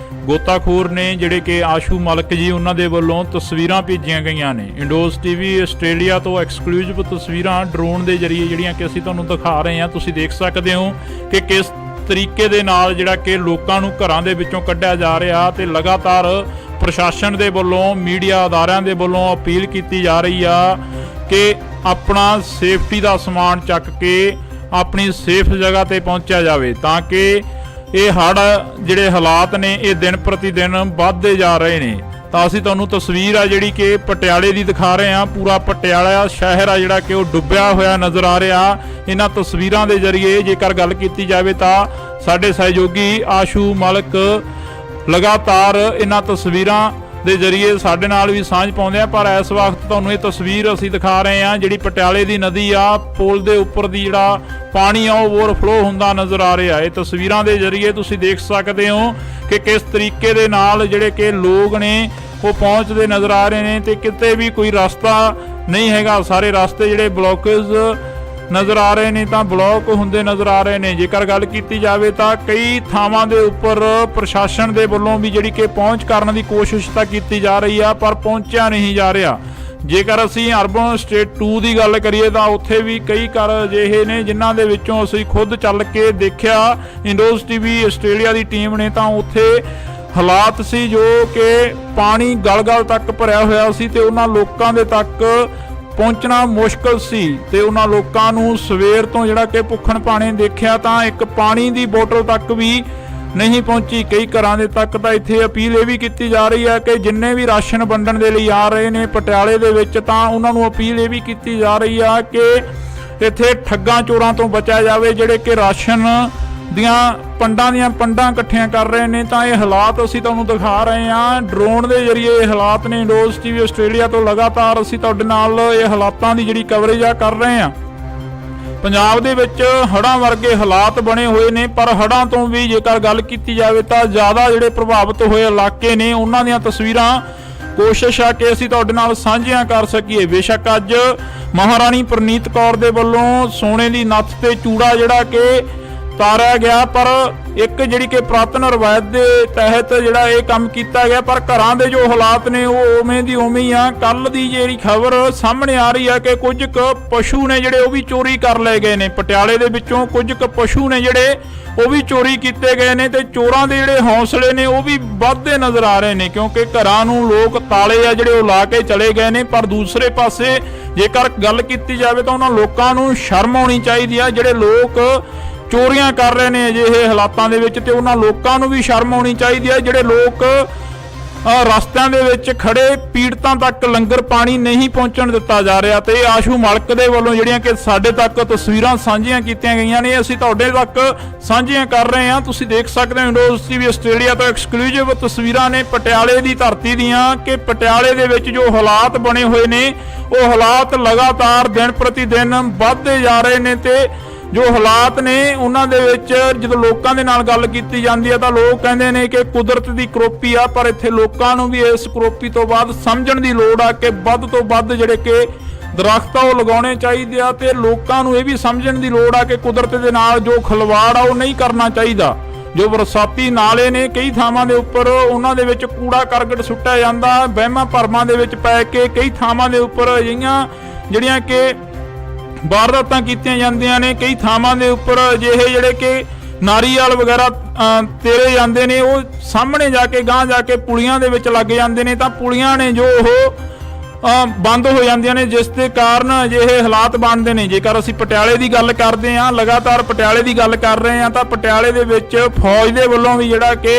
ਗੋਤਾਖੋਰ ਨੇ ਜਿਹੜੇ ਕਿ ਆਸ਼ੂ ਮਲਕ ਜੀ, ਉਹਨਾਂ ਦੇ ਵੱਲੋਂ ਤਸਵੀਰਾਂ ਭੇਜੀਆਂ ਗਈਆਂ ਨੇ। ਇੰਡੋਸ ਟੀਵੀ ਆਸਟ੍ਰੇਲੀਆ ਤੋਂ ਐਕਸਕਲੂਸਿਵ ਤਸਵੀਰਾਂ ਡਰੋਨ ਦੇ ਜ਼ਰੀਏ ਜਿਹੜੀਆਂ ਕਿ ਅਸੀਂ ਤੁਹਾਨੂੰ ਦਿਖਾ ਰਹੇ ਹਾਂ। ਤੁਸੀਂ ਦੇਖ ਸਕਦੇ ਹੋ ਕਿ ਕਿਸ ਤਰੀਕੇ ਦੇ ਨਾਲ ਜਿਹੜਾ ਕਿ ਲੋਕਾਂ ਨੂੰ ਘਰਾਂ ਦੇ ਵਿੱਚੋਂ ਕੱਢਿਆ ਜਾ ਰਿਹਾ, ਤੇ ਲਗਾਤਾਰ ਪ੍ਰਸ਼ਾਸਨ ਦੇ ਵੱਲੋਂ, ਮੀਡੀਆ ਅਦਾਰਿਆਂ ਦੇ ਵੱਲੋਂ ਅਪੀਲ ਕੀਤੀ ਜਾ ਰਹੀ ਆ ਕਿ ਆਪਣਾ ਸੇਫਟੀ ਦਾ ਸਮਾਨ ਚੱਕ ਕੇ ਆਪਣੀ ਸੇਫ ਜਗ੍ਹਾ ਤੇ ਪਹੁੰਚਿਆ ਜਾਵੇ, ਤਾਂ ਕਿ ਇਹ ਹੜ੍ਹ ਜਿਹੜੇ ਹਾਲਾਤ ਨੇ ਇਹ ਦਿਨ ਪ੍ਰਤੀ ਦਿਨ ਵੱਧਦੇ ਜਾ ਰਹੇ ਨੇ। ਤਾਂ ਅਸੀਂ ਤੁਹਾਨੂੰ ਤਸਵੀਰ ਆ ਜਿਹੜੀ ਕਿ ਪਟਿਆਲੇ ਦੀ ਦਿਖਾ ਰਹੇ ਹਾਂ। ਪੂਰਾ ਪਟਿਆਲਾ ਸ਼ਹਿਰ ਆ ਜਿਹੜਾ ਕਿ ਉਹ ਡੁੱਬਿਆ ਹੋਇਆ ਨਜ਼ਰ ਆ ਰਿਹਾ। ਇਹਨਾਂ ਤਸਵੀਰਾਂ ਦੇ ਜ਼ਰੀਏ ਜੇਕਰ ਗੱਲ ਕੀਤੀ ਜਾਵੇ ਤਾਂ ਸਾਡੇ ਸਹਿਯੋਗੀ ਆਸ਼ੂ ਮਲਕ ਲਗਾਤਾਰ ਇਹਨਾਂ ਤਸਵੀਰਾਂ ਦੇ ਜ਼ਰੀਏ ਸਾਡੇ ਨਾਲ ਵੀ ਸਾਂਝ ਪਾਉਂਦੇ ਆ। ਪਰ ਇਸ ਵਕਤ ਤੁਹਾਨੂੰ ਇਹ ਤਸਵੀਰ ਅਸੀਂ ਦਿਖਾ ਰਹੇ ਹਾਂ ਜਿਹੜੀ ਪਟਿਆਲੇ ਦੀ ਨਦੀ ਆ, ਪੁਲ ਦੇ ਉੱਪਰ ਦੀ ਜਿਹੜਾ ਪਾਣੀ ਆ ਉਹ ਓਵਰਫਲੋ ਹੁੰਦਾ ਨਜ਼ਰ ਆ ਰਿਹਾ। ਇਹ ਤਸਵੀਰਾਂ ਦੇ ਜ਼ਰੀਏ ਤੁਸੀਂ ਦੇਖ ਸਕਦੇ ਹੋ ਕਿ ਕਿਸ ਤਰੀਕੇ ਦੇ ਨਾਲ ਜਿਹੜੇ ਕਿ ਲੋਕ ਨੇ ਉਹ ਪਹੁੰਚਦੇ ਨਜ਼ਰ ਆ ਰਹੇ ਨੇ, ਤੇ ਕਿਤੇ ਵੀ ਕੋਈ ਰਸਤਾ ਨਹੀਂ ਹੈਗਾ। ਸਾਰੇ ਰਸਤੇ ਜਿਹੜੇ ਬਲੌਕੇਜ ਨਜ਼ਰ ਆ ਰਹੇ ਨੇ, ਤਾਂ ਬਲੌਕ ਹੁੰਦੇ ਨਜ਼ਰ ਆ ਰਹੇ ਨੇ। ਜੇਕਰ ਗੱਲ ਕੀਤੀ ਜਾਵੇ ਤਾਂ ਕਈ ਥਾਵਾਂ ਦੇ ਉੱਪਰ ਪ੍ਰਸ਼ਾਸਨ ਦੇ ਵੱਲੋਂ ਵੀ ਜਿਹੜੀ ਕਿ ਪਹੁੰਚ ਕਰਨ ਦੀ ਕੋਸ਼ਿਸ਼ ਤਾਂ ਕੀਤੀ ਜਾ ਰਹੀ ਆ, ਪਰ ਪਹੁੰਚਿਆ ਨਹੀਂ ਜਾ ਰਿਹਾ। ਜੇਕਰ ਅਸੀਂ ਅਰਬਨ ਸਟੇਟ 2 ਦੀ ਗੱਲ ਕਰੀਏ ਤਾਂ ਉੱਥੇ ਵੀ ਕਈ ਘਰ ਅਜਿਹੇ ਨੇ ਜਿਨ੍ਹਾਂ ਦੇ ਵਿੱਚੋਂ ਅਸੀਂ ਖੁਦ ਚੱਲ ਕੇ ਦੇਖਿਆ। ਇੰਡੋਸ ਟੀਵੀ ਆਸਟ੍ਰੇਲੀਆ ਦੀ ਟੀਮ ਨੇ, ਤਾਂ ਉੱਥੇ ਹਾਲਾਤ ਸੀ ਜੋ ਕਿ ਪਾਣੀ ਗਲ-ਗਲ ਤੱਕ ਭਰਿਆ ਹੋਇਆ ਸੀ, ਤੇ ਉਹਨਾਂ ਲੋਕਾਂ ਦੇ ਤੱਕ ਪਹੁੰਚਣਾ ਮੁਸ਼ਕਲ ਸੀ, ਤੇ ਉਹਨਾਂ ਲੋਕਾਂ ਨੂੰ ਸਵੇਰ ਤੋਂ ਜਿਹੜਾ ਕਿ ਭੁੱਖਣ ਭਾਣੇ ਦੇਖਿਆ ਤਾਂ ਇੱਕ ਪਾਣੀ ਦੀ ਬੋਤਲ ਤੱਕ ਵੀ ਨਹੀਂ ਪਹੁੰਚੀ। ਕਈ ਘਰਾਂ ਦੇ ਤੱਕ ਤਾਂ ਇੱਥੇ ਅਪੀਲ ਇਹ ਵੀ ਕੀਤੀ ਜਾ ਰਹੀ ਹੈ ਕਿ ਜਿੰਨੇ ਵੀ ਰਾਸ਼ਨ ਵੰਡਣ ਦੇ ਲਈ ਆ ਰਹੇ ਨੇ ਪਟਿਆਲੇ ਦੇ ਵਿੱਚ, ਤਾਂ ਉਹਨਾਂ ਨੂੰ ਅਪੀਲ ਇਹ ਵੀ ਕੀਤੀ ਜਾ ਰਹੀ ਆ ਕਿ ਇੱਥੇ ਠੱਗਾਂ ਚੋਰਾਂ ਤੋਂ ਬਚਿਆ ਜਾਵੇ ਜਿਹੜੇ ਕਿ ਰਾਸ਼ਨ ਦੀਆਂ ਪੰਡਾਂ ਇਕੱਠੀਆਂ ਕਰ ਰਹੇ ਨੇ। ਤਾਂ ਇਹ ਹਾਲਾਤ ਅਸੀਂ ਤੁਹਾਨੂੰ ਦਿਖਾ ਰਹੇ ਹਾਂ ਡਰੋਨ ਦੇ ਜ਼ਰੀਏ। ਇਹ ਹਾਲਾਤ ਨੇ ਇੰਡੋਸ ਟੀਵੀ ਆਸਟ੍ਰੇਲੀਆ ਤੋਂ ਲਗਾਤਾਰ ਅਸੀਂ ਤੁਹਾਡੇ ਨਾਲ ਇਹ ਹਾਲਾਤਾਂ ਦੀ ਜਿਹੜੀ ਕਵਰੇਜ ਆ ਕਰ ਰਹੇ ਹਾਂ। ਪੰਜਾਬ ਦੇ ਵਿੱਚ ਹੜ੍ਹਾਂ ਵਰਗੇ ਹਾਲਾਤ ਬਣੇ ਹੋਏ ਨੇ, ਪਰ ਹੜ੍ਹਾਂ ਤੋਂ ਵੀ ਜੇਕਰ ਗੱਲ ਕੀਤੀ ਜਾਵੇ ਤਾਂ ਜ਼ਿਆਦਾ ਜਿਹੜੇ ਪ੍ਰਭਾਵਿਤ ਹੋਏ ਇਲਾਕੇ ਨੇ ਉਹਨਾਂ ਦੀਆਂ ਤਸਵੀਰਾਂ ਕੋਸ਼ਿਸ਼ ਆ ਕਿ ਅਸੀਂ ਤੁਹਾਡੇ ਨਾਲ ਸਾਂਝੀਆਂ ਕਰ ਸਕੀਏ। ਬੇਸ਼ੱਕ ਅੱਜ ਮਹਾਰਾਣੀ ਪ੍ਰਨੀਤ ਕੌਰ ਦੇ ਵੱਲੋਂ ਸੋਨੇ ਦੀ ਨੱਥ ਤੇ ਚੂੜਾ ਜਿਹੜਾ ਕਿ ਤਾਰਿਆ ਗਿਆ, ਪਰ ਇੱਕ ਜਿਹੜੀ ਕਿ ਪੁਰਾਤਨ ਰਵਾਇਤ ਦੇ ਤਹਿਤ ਜਿਹੜਾ ਇਹ ਕੰਮ ਕੀਤਾ ਗਿਆ, ਪਰ ਘਰਾਂ ਦੇ ਜੋ ਹਾਲਾਤ ਨੇ ਉਹ ਉਵੇਂ ਦੀ ਉਵੇਂ ਹੀ ਆ। ਕੱਲ ਦੀ ਜਿਹੜੀ ਖਬਰ ਸਾਹਮਣੇ ਆ ਰਹੀ ਹੈ ਕਿ ਕੁਝ ਕੁ ਪਸ਼ੂ ਨੇ ਜਿਹੜੇ ਉਹ ਵੀ ਚੋਰੀ ਕਰ ਲਏ ਗਏ ਨੇ। ਪਟਿਆਲੇ ਦੇ ਵਿੱਚੋਂ ਕੁਝ ਕੁ ਪਸ਼ੂ ਨੇ ਜਿਹੜੇ ਉਹ ਵੀ ਚੋਰੀ ਕੀਤੇ ਗਏ ਨੇ, ਤੇ ਚੋਰਾਂ ਦੇ ਜਿਹੜੇ ਹੌਸਲੇ ਨੇ ਉਹ ਵੀ ਵੱਧਦੇ ਨਜ਼ਰ ਆ ਰਹੇ ਨੇ, ਕਿਉਂਕਿ ਘਰਾਂ ਨੂੰ ਲੋਕ ਤਾਲੇ ਆ ਜਿਹੜੇ ਉਹ ਲਾ ਕੇ ਚਲੇ ਗਏ ਨੇ। ਪਰ ਦੂਸਰੇ ਪਾਸੇ ਜੇਕਰ ਗੱਲ ਕੀਤੀ ਜਾਵੇ ਤਾਂ ਉਹਨਾਂ ਲੋਕਾਂ ਨੂੰ ਸ਼ਰਮ ਆਉਣੀ ਚਾਹੀਦੀ ਆ ਜਿਹੜੇ ਲੋਕ ਚੋਰੀਆਂ ਕਰ ਰਹੇ ਨੇ ਅਜਿਹੇ ਹਾਲਾਤਾਂ ਦੇ ਵਿੱਚ, ਤੇ ਉਹਨਾਂ ਲੋਕਾਂ ਨੂੰ ਵੀ ਸ਼ਰਮ ਆਉਣੀ ਚਾਹੀਦੀ ਹੈ ਜਿਹੜੇ ਲੋਕ ਰਸਤਿਆਂ ਦੇ ਵਿੱਚ ਖੜੇ ਪੀੜਤਾਂ ਤੱਕ ਲੰਗਰ ਪਾਣੀ ਨਹੀਂ ਪਹੁੰਚਣ ਦਿੱਤਾ ਜਾ ਰਿਹਾ। ਤੇ ਆਸ਼ੂ ਮਲਕ ਦੇ ਵੱਲੋਂ ਜਿਹੜੀਆਂ ਕਿ ਸਾਡੇ ਤੱਕ ਤਸਵੀਰਾਂ ਸਾਂਝੀਆਂ ਕੀਤੀਆਂ ਗਈਆਂ ਨੇ, ਅਸੀਂ ਤੁਹਾਡੇ ਤੱਕ ਸਾਂਝੀਆਂ ਕਰ ਰਹੇ ਹਾਂ। ਤੁਸੀਂ ਦੇਖ ਸਕਦੇ ਹੋ ਇੰਡੋਸ ਟੀਵੀ ਆਸਟ੍ਰੇਲੀਆ ਤੋਂ ਐਕਸਕਲੂਸਿਵ ਤਸਵੀਰਾਂ ਨੇ ਪਟਿਆਲੇ ਦੀ ਧਰਤੀ ਦੀਆਂ, ਕਿ ਪਟਿਆਲੇ ਦੇ ਵਿੱਚ ਜੋ ਹਾਲਾਤ ਬਣੇ ਹੋਏ ਨੇ ਉਹ ਹਾਲਾਤ ਲਗਾਤਾਰ ਦਿਨ ਪ੍ਰਤੀ ਦਿਨ ਵੱਧਦੇ ਜਾ ਰਹੇ ਨੇ, ਤੇ ਜੋ ਹਾਲਾਤ ਨੇ ਉਹਨਾਂ ਦੇ ਵਿੱਚ ਜਦੋਂ ਲੋਕਾਂ ਦੇ ਨਾਲ ਗੱਲ ਕੀਤੀ ਜਾਂਦੀ ਹੈ ਤਾਂ ਲੋਕ ਕਹਿੰਦੇ ਨੇ ਕਿ ਕੁਦਰਤ ਦੀ ਕਰੋਪੀ ਆ, ਪਰ ਇੱਥੇ ਲੋਕਾਂ ਨੂੰ ਵੀ ਇਸ ਕਰੋਪੀ ਤੋਂ ਬਾਅਦ ਸਮਝਣ ਦੀ ਲੋੜ ਆ ਕਿ ਵੱਧ ਤੋਂ ਵੱਧ ਜਿਹੜੇ ਕਿ ਦਰਖਤ ਆ ਉਹ ਲਗਾਉਣੇ ਚਾਹੀਦੇ ਆ, ਤੇ ਲੋਕਾਂ ਨੂੰ ਇਹ ਵੀ ਸਮਝਣ ਦੀ ਲੋੜ ਆ ਕਿ ਕੁਦਰਤ ਦੇ ਨਾਲ ਜੋ ਖਿਲਵਾੜ ਆ ਉਹ ਨਹੀਂ ਕਰਨਾ ਚਾਹੀਦਾ। ਜੋ ਬਰਸਾਤੀ ਨਾਲੇ ਨੇ ਕਈ ਥਾਵਾਂ ਦੇ ਉੱਪਰ ਉਹਨਾਂ ਦੇ ਵਿੱਚ ਕੂੜਾ ਕਰਕਟ ਸੁੱਟਿਆ ਜਾਂਦਾ, ਵਹਿਮਾਂ ਭਰਮਾਂ ਦੇ ਵਿੱਚ ਪੈ ਕੇ ਕਈ ਥਾਵਾਂ ਦੇ ਉੱਪਰ ਅਜਿਹੀਆਂ ਜਿਹੜੀਆਂ ਕਿ ਵਾਰਦਾਤਾਂ ਕੀਤੀਆਂ ਜਾਂਦੀਆਂ ਨੇ। ਕਈ ਥਾਵਾਂ ਦੇ ਉੱਪਰ ਅਜਿਹੇ ਜਿਹੜੇ ਕਿ ਨਾਰੀਅਲ ਵਗੈਰਾ ਤੇਰੇ ਜਾਂਦੇ ਨੇ, ਉਹ ਸਾਹਮਣੇ ਜਾ ਕੇ ਗਾਂਹ ਜਾ ਕੇ ਪੁਲੀਆਂ ਦੇ ਵਿੱਚ ਲੱਗ ਜਾਂਦੇ ਨੇ, ਤਾਂ ਪੁਲੀਆਂ ਨੇ ਜੋ ਉਹ ਬੰਦ ਹੋ ਜਾਂਦੀਆਂ ਨੇ, ਜਿਸ ਦੇ ਕਾਰਨ ਅਜਿਹੇ ਹਾਲਾਤ ਬਣਦੇ ਨੇ। ਜੇਕਰ ਅਸੀਂ ਪਟਿਆਲੇ ਦੀ ਗੱਲ ਕਰਦੇ ਹਾਂ, ਲਗਾਤਾਰ ਪਟਿਆਲੇ ਦੀ ਗੱਲ ਕਰ ਰਹੇ ਹਾਂ, ਤਾਂ ਪਟਿਆਲੇ ਦੇ ਵਿੱਚ ਫੌਜ ਦੇ ਵੱਲੋਂ ਵੀ ਜਿਹੜਾ ਕਿ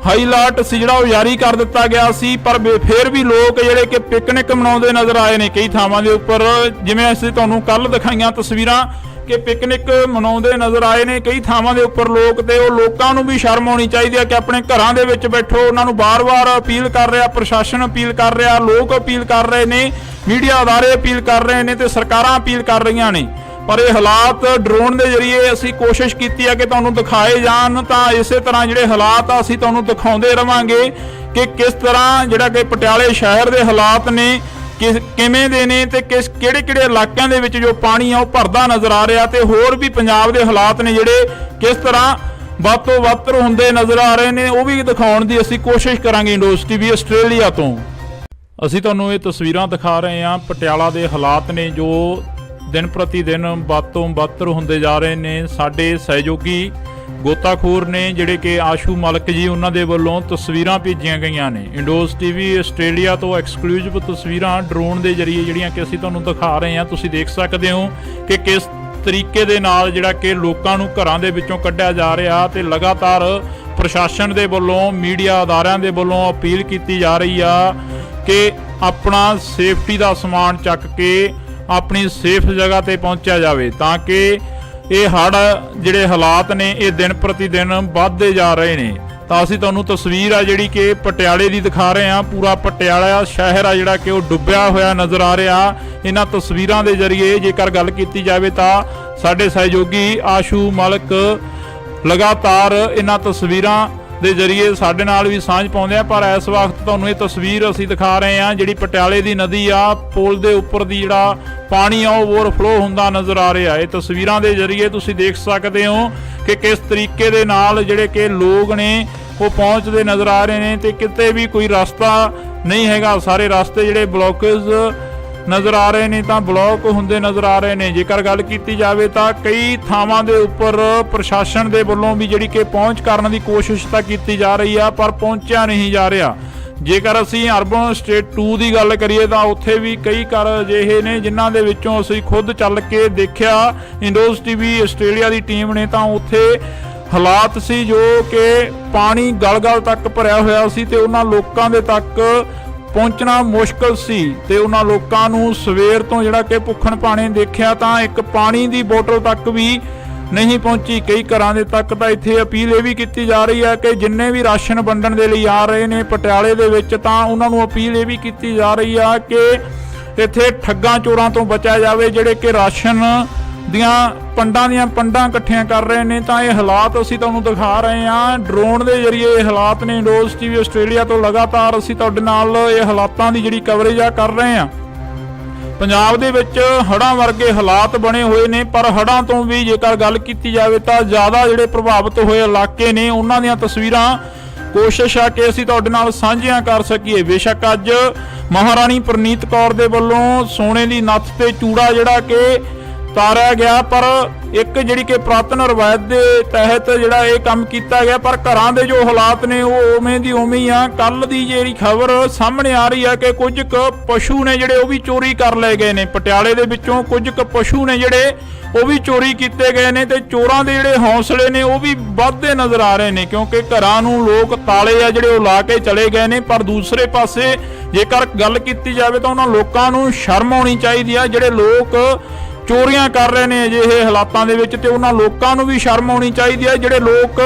ਹਾਈ ਅਲਰਟ ਸੀ ਜਿਹੜਾ ਉਹ ਜਾਰੀ ਕਰ ਦਿੱਤਾ ਗਿਆ ਸੀ, ਪਰ ਫਿਰ ਵੀ ਲੋਕ ਜਿਹੜੇ ਕਿ ਪਿਕਨਿਕ ਮਨਾਉਂਦੇ ਨਜ਼ਰ ਆਏ ਨੇ ਕਈ ਥਾਵਾਂ ਦੇ ਉੱਪਰ। ਜਿਵੇਂ ਅਸੀਂ ਤੁਹਾਨੂੰ ਕੱਲ ਦਿਖਾਈਆਂ ਤਸਵੀਰਾਂ ਕਿ ਪਿਕਨਿਕ ਮਨਾਉਂਦੇ ਨਜ਼ਰ ਆਏ ਨੇ ਕਈ ਥਾਵਾਂ ਦੇ ਉੱਪਰ ਲੋਕ, ਤੇ ਉਹ ਲੋਕਾਂ ਨੂੰ ਵੀ ਸ਼ਰਮ ਆਉਣੀ ਚਾਹੀਦੀ ਹੈ ਕਿ ਆਪਣੇ ਘਰਾਂ ਦੇ ਵਿੱਚ ਬੈਠੋ। ਉਹਨਾਂ ਨੂੰ ਬਾਰ-ਬਾਰ ਅਪੀਲ ਕਰ ਰਿਹਾ, ਪ੍ਰਸ਼ਾਸਨ ਅਪੀਲ ਕਰ ਰਿਹਾ, ਲੋਕ ਅਪੀਲ ਕਰ ਰਹੇ ਨੇ, ਮੀਡੀਆ ਅਦਾਰੇ ਅਪੀਲ ਕਰ ਰਹੇ ਨੇ, ਤੇ ਸਰਕਾਰਾਂ ਅਪੀਲ ਕਰ ਰਹੀਆਂ ਨੇ। ਪਰ ਇਹ ਹਾਲਾਤ ਡਰੋਨ ਦੇ ਜ਼ਰੀਏ ਅਸੀਂ ਕੋਸ਼ਿਸ਼ ਕੀਤੀ ਹੈ ਕਿ ਤੁਹਾਨੂੰ ਦਿਖਾਏ ਜਾਣ, ਤਾਂ ਇਸੇ ਤਰ੍ਹਾਂ ਜਿਹੜੇ ਹਾਲਾਤ ਆ ਅਸੀਂ ਤੁਹਾਨੂੰ ਦਿਖਾਉਂਦੇ ਰਵਾਂਗੇ ਕਿ ਕਿਸ ਤਰ੍ਹਾਂ ਜਿਹੜਾ ਕਿ ਪਟਿਆਲੇ ਸ਼ਹਿਰ ਦੇ ਹਾਲਾਤ ਨੇ ਕਿਵੇਂ ਦੇ ਨੇ, ਤੇ ਕਿਹੜੇ ਇਲਾਕਿਆਂ ਦੇ ਵਿੱਚ ਜੋ ਪਾਣੀ ਆ ਉਹ ਭਰਦਾ ਨਜ਼ਰ ਆ ਰਿਹਾ, ਤੇ ਹੋਰ ਵੀ ਪੰਜਾਬ ਦੇ ਹਾਲਾਤ ਨੇ ਜਿਹੜੇ ਕਿਸ ਤਰ੍ਹਾਂ ਵੱਧ ਤੋਂ ਵੱਧ ਹੁੰਦੇ ਨਜ਼ਰ ਆ ਰਹੇ ਨੇ, ਉਹ ਵੀ ਦਿਖਾਉਣ ਦੀ ਅਸੀਂ ਕੋਸ਼ਿਸ਼ ਕਰਾਂਗੇ। ਇੰਡੋਸ ਟੀਵੀ ਆਸਟ੍ਰੇਲੀਆ ਤੋਂ ਅਸੀਂ ਤੁਹਾਨੂੰ ਇਹ ਤਸਵੀਰਾਂ ਦਿਖਾ ਰਹੇ ਹਾਂ। ਪਟਿਆਲਾ ਦੇ ਹਾਲਾਤ ਨੇ ਜੋ ਦਿਨ ਪ੍ਰਤੀ ਦਿਨ ਵੱਧ ਤੋਂ ਬੱਤਰ ਹੁੰਦੇ ਜਾ ਰਹੇ ਨੇ। ਸਾਡੇ ਸਹਿਯੋਗੀ ਗੋਤਾਖੋਰ ਨੇ ਜਿਹੜੇ ਕਿ ਆਸ਼ੂ ਮਲਕ ਜੀ, ਉਹਨਾਂ ਦੇ ਵੱਲੋਂ ਤਸਵੀਰਾਂ ਭੇਜੀਆਂ ਗਈਆਂ ਨੇ। ਇੰਡੋਸ ਟੀਵੀ ਆਸਟ੍ਰੇਲੀਆ ਤੋਂ ਐਕਸਕਲੂਸਿਵ ਤਸਵੀਰਾਂ ਡਰੋਨ ਦੇ ਜ਼ਰੀਏ ਜਿਹੜੀਆਂ ਕਿ ਅਸੀਂ ਤੁਹਾਨੂੰ ਦਿਖਾ ਰਹੇ ਹਾਂ। ਤੁਸੀਂ ਦੇਖ ਸਕਦੇ ਹੋ ਕਿ ਕਿਸ ਤਰੀਕੇ ਦੇ ਨਾਲ ਜਿਹੜਾ ਕਿ ਲੋਕਾਂ ਨੂੰ ਘਰਾਂ ਦੇ ਵਿੱਚੋਂ ਕੱਢਿਆ ਜਾ ਰਿਹਾ, ਤੇ ਲਗਾਤਾਰ ਪ੍ਰਸ਼ਾਸਨ ਦੇ ਵੱਲੋਂ, ਮੀਡੀਆ ਅਦਾਰਿਆਂ ਦੇ ਵੱਲੋਂ ਅਪੀਲ ਕੀਤੀ ਜਾ ਰਹੀ ਆ ਕਿ ਆਪਣਾ ਸੇਫਟੀ ਦਾ ਸਮਾਨ ਚੱਕ ਕੇ ਆਪਣੀ ਸੇਫ ਜਗ੍ਹਾ ਤੇ ਪਹੁੰਚਿਆ ਜਾਵੇ, ਤਾਂ ਕਿ ਇਹ ਹੜ੍ਹ ਜਿਹੜੇ ਹਾਲਾਤ ਨੇ ਇਹ ਦਿਨ ਪ੍ਰਤੀ ਦਿਨ ਵੱਧਦੇ ਜਾ ਰਹੇ ਨੇ। ਤਾਂ ਅਸੀਂ ਤੁਹਾਨੂੰ ਤਸਵੀਰ ਆ ਜਿਹੜੀ ਕਿ ਪਟਿਆਲੇ ਦੀ ਦਿਖਾ ਰਹੇ ਹਾਂ। ਪੂਰਾ ਪਟਿਆਲਾ ਸ਼ਹਿਰ ਆ ਜਿਹੜਾ ਕਿ ਉਹ ਡੁੱਬਿਆ ਹੋਇਆ ਨਜ਼ਰ ਆ ਰਿਹਾ। ਇਹਨਾਂ ਤਸਵੀਰਾਂ ਦੇ ਜ਼ਰੀਏ ਜੇਕਰ ਗੱਲ ਕੀਤੀ ਜਾਵੇ ਤਾਂ ਸਾਡੇ ਸਹਿਯੋਗੀ ਆਸ਼ੂ ਮਲਕ ਲਗਾਤਾਰ ਇਹਨਾਂ ਤਸਵੀਰਾਂ ਦੇ ਜ਼ਰੀਏ ਸਾਡੇ ਨਾਲ ਵੀ ਸਾਂਝ ਪਾਉਂਦੇ ਆ, ਪਰ ਇਸ ਵਕਤ ਤੁਹਾਨੂੰ ਇਹ ਤਸਵੀਰ ਅਸੀਂ ਦਿਖਾ ਰਹੇ ਹਾਂ ਜਿਹੜੀ ਪਟਿਆਲੇ ਦੀ ਨਦੀ ਆ, ਪੁਲ ਦੇ ਉੱਪਰ ਦੀ ਜਿਹੜਾ ਪਾਣੀ ਆ ਉਹ ਓਵਰਫਲੋ ਹੁੰਦਾ ਨਜ਼ਰ ਆ ਰਿਹਾ। ਇਹ ਤਸਵੀਰਾਂ ਦੇ ਜ਼ਰੀਏ ਤੁਸੀਂ ਦੇਖ ਸਕਦੇ ਹੋ ਕਿ ਕਿਸ ਤਰੀਕੇ ਦੇ ਨਾਲ ਜਿਹੜੇ ਕਿ ਲੋਕ ਨੇ ਉਹ ਪਹੁੰਚਦੇ ਨਜ਼ਰ ਆ ਰਹੇ ਨੇ, ਤੇ ਕਿਤੇ ਵੀ ਕੋਈ ਰਸਤਾ ਨਹੀਂ ਹੈਗਾ। ਸਾਰੇ ਰਸਤੇ ਜਿਹੜੇ ਬਲੌਕੇਜ ਨਜ਼ਰ ਆ ਰਹੇ ਨੇ, ਤਾਂ ਬਲੌਕ ਹੁੰਦੇ ਨਜ਼ਰ ਆ ਰਹੇ ਨੇ। ਜੇਕਰ ਗੱਲ ਕੀਤੀ ਜਾਵੇ ਤਾਂ ਕਈ ਥਾਵਾਂ ਦੇ ਉੱਪਰ ਪ੍ਰਸ਼ਾਸਨ ਦੇ ਵੱਲੋਂ ਵੀ ਜਿਹੜੀ ਕਿ ਪਹੁੰਚ ਕਰਨ ਦੀ ਕੋਸ਼ਿਸ਼ ਤਾਂ ਕੀਤੀ ਜਾ ਰਹੀ ਆ, ਪਰ ਪਹੁੰਚਿਆ ਨਹੀਂ ਜਾ ਰਿਹਾ। ਜੇਕਰ ਅਸੀਂ ਅਰਬਨ ਸਟੇਟ 2 ਦੀ ਗੱਲ ਕਰੀਏ ਤਾਂ ਉੱਥੇ ਵੀ ਕਈ ਘਰ ਅਜਿਹੇ ਨੇ ਜਿਨ੍ਹਾਂ ਦੇ ਵਿੱਚੋਂ ਅਸੀਂ ਖੁਦ ਚੱਲ ਕੇ ਦੇਖਿਆ। ਇੰਡੋਸ ਟੀਵੀ ਆਸਟ੍ਰੇਲੀਆ ਦੀ ਟੀਮ ਨੇ, ਤਾਂ ਉੱਥੇ ਹਾਲਾਤ ਸੀ ਜੋ ਕਿ ਪਾਣੀ ਗਲ-ਗਲ ਤੱਕ ਭਰਿਆ ਹੋਇਆ ਸੀ, ਤੇ ਉਹਨਾਂ ਲੋਕਾਂ ਦੇ ਤੱਕ ਪਹੁੰਚਣਾ ਮੁਸ਼ਕਲ ਸੀ, ਤੇ ਉਹਨਾਂ ਲੋਕਾਂ ਨੂੰ ਸਵੇਰ ਤੋਂ ਜਿਹੜਾ ਕਿ ਭੁੱਖਣ ਭਾਣੇ ਦੇਖਿਆ ਤਾਂ ਇੱਕ ਪਾਣੀ ਦੀ ਬੋਤਲ ਤੱਕ ਵੀ ਨਹੀਂ ਪਹੁੰਚੀ। ਕਈ ਘਰਾਂ ਦੇ ਤੱਕ ਤਾਂ ਇੱਥੇ ਅਪੀਲ ਇਹ ਵੀ ਕੀਤੀ ਜਾ ਰਹੀ ਹੈ ਕਿ ਜਿੰਨੇ ਵੀ ਰਾਸ਼ਨ ਵੰਡਣ ਦੇ ਲਈ ਆ ਰਹੇ ਨੇ ਪਟਿਆਲੇ ਦੇ ਵਿੱਚ, ਤਾਂ ਉਹਨਾਂ ਨੂੰ ਅਪੀਲ ਇਹ ਵੀ ਕੀਤੀ ਜਾ ਰਹੀ ਆ ਕਿ ਇੱਥੇ ਠੱਗਾਂ ਚੋਰਾਂ ਤੋਂ ਬਚਿਆ ਜਾਵੇ ਜਿਹੜੇ ਕਿ ਰਾਸ਼ਨ ਦੀਆਂ ਪੰਡਾਂ ਇਕੱਠੀਆਂ ਕਰ ਰਹੇ ਨੇ। ਤਾਂ ਇਹ ਹਾਲਾਤ ਅਸੀਂ ਤੁਹਾਨੂੰ ਦਿਖਾ ਰਹੇ ਹਾਂ ਡਰੋਨ ਦੇ ਜ਼ਰੀਏ। ਇਹ ਹਾਲਾਤ ਨੇ ਇੰਡੋਸ ਟੀਵੀ ਆਸਟ੍ਰੇਲੀਆ ਤੋਂ ਲਗਾਤਾਰ ਅਸੀਂ ਤੁਹਾਡੇ ਨਾਲ ਇਹ ਹਾਲਾਤਾਂ ਦੀ ਜਿਹੜੀ ਕਵਰੇਜ ਆ ਕਰ ਰਹੇ ਹਾਂ। ਪੰਜਾਬ ਦੇ ਵਿੱਚ ਹੜ੍ਹਾਂ ਵਰਗੇ ਹਾਲਾਤ ਬਣੇ ਹੋਏ ਨੇ, ਪਰ ਹੜ੍ਹਾਂ ਤੋਂ ਵੀ ਜੇਕਰ ਗੱਲ ਕੀਤੀ ਜਾਵੇ ਤਾਂ ਜ਼ਿਆਦਾ ਜਿਹੜੇ ਪ੍ਰਭਾਵਿਤ ਹੋਏ ਇਲਾਕੇ ਨੇ ਉਹਨਾਂ ਦੀਆਂ ਤਸਵੀਰਾਂ ਕੋਸ਼ਿਸ਼ ਆ ਕਿ ਅਸੀਂ ਤੁਹਾਡੇ ਨਾਲ ਸਾਂਝੀਆਂ ਕਰ ਸਕੀਏ। ਬੇਸ਼ੱਕ ਅੱਜ ਮਹਾਰਾਣੀ ਪ੍ਰਨੀਤ ਕੌਰ ਦੇ ਵੱਲੋਂ ਸੋਨੇ ਦੀ ਨੱਥ ਤੇ ਚੂੜਾ ਜਿਹੜਾ ਕਿ ਤਾਰਿਆ ਗਿਆ, ਪਰ ਇੱਕ ਜਿਹੜੀ ਕਿ ਪੁਰਾਤਨ ਰਵਾਇਤ ਦੇ ਤਹਿਤ ਜਿਹੜਾ ਇਹ ਕੰਮ ਕੀਤਾ ਗਿਆ, ਪਰ ਘਰਾਂ ਦੇ ਜੋ ਹਾਲਾਤ ਨੇ ਉਹ ਉਵੇਂ ਦੀ ਉਵੇਂ ਹੀ ਆ। ਕੱਲ ਦੀ ਜਿਹੜੀ ਖਬਰ ਸਾਹਮਣੇ ਆ ਰਹੀ ਹੈ ਕਿ ਕੁਝ ਕੁ ਪਸ਼ੂ ਨੇ ਜਿਹੜੇ ਉਹ ਵੀ ਚੋਰੀ ਕਰ ਲਏ ਗਏ ਨੇ। ਪਟਿਆਲੇ ਦੇ ਵਿੱਚੋਂ ਕੁਝ ਕੁ ਪਸ਼ੂ ਨੇ ਜਿਹੜੇ ਉਹ ਵੀ ਚੋਰੀ ਕੀਤੇ ਗਏ ਨੇ, ਤੇ ਚੋਰਾਂ ਦੇ ਜਿਹੜੇ ਹੌਸਲੇ ਨੇ ਉਹ ਵੀ ਵੱਧਦੇ ਨਜ਼ਰ ਆ ਰਹੇ ਨੇ, ਕਿਉਂਕਿ ਘਰਾਂ ਨੂੰ ਲੋਕ ਤਾਲੇ ਆ ਜਿਹੜੇ ਉਹ ਲਾ ਕੇ ਚਲੇ ਗਏ ਨੇ। ਪਰ ਦੂਸਰੇ ਪਾਸੇ ਜੇਕਰ ਗੱਲ ਕੀਤੀ ਜਾਵੇ ਤਾਂ ਉਹਨਾਂ ਲੋਕਾਂ ਨੂੰ ਸ਼ਰਮ ਆਉਣੀ ਚਾਹੀਦੀ ਆ ਜਿਹੜੇ ਲੋਕ ਚੋਰੀਆਂ ਕਰ ਰਹੇ ਨੇ ਅਜਿਹੇ ਹਾਲਾਤਾਂ ਦੇ ਵਿੱਚ, ਤੇ ਉਹਨਾਂ ਲੋਕਾਂ ਨੂੰ ਵੀ ਸ਼ਰਮ ਆਉਣੀ ਚਾਹੀਦੀ ਹੈ ਜਿਹੜੇ ਲੋਕ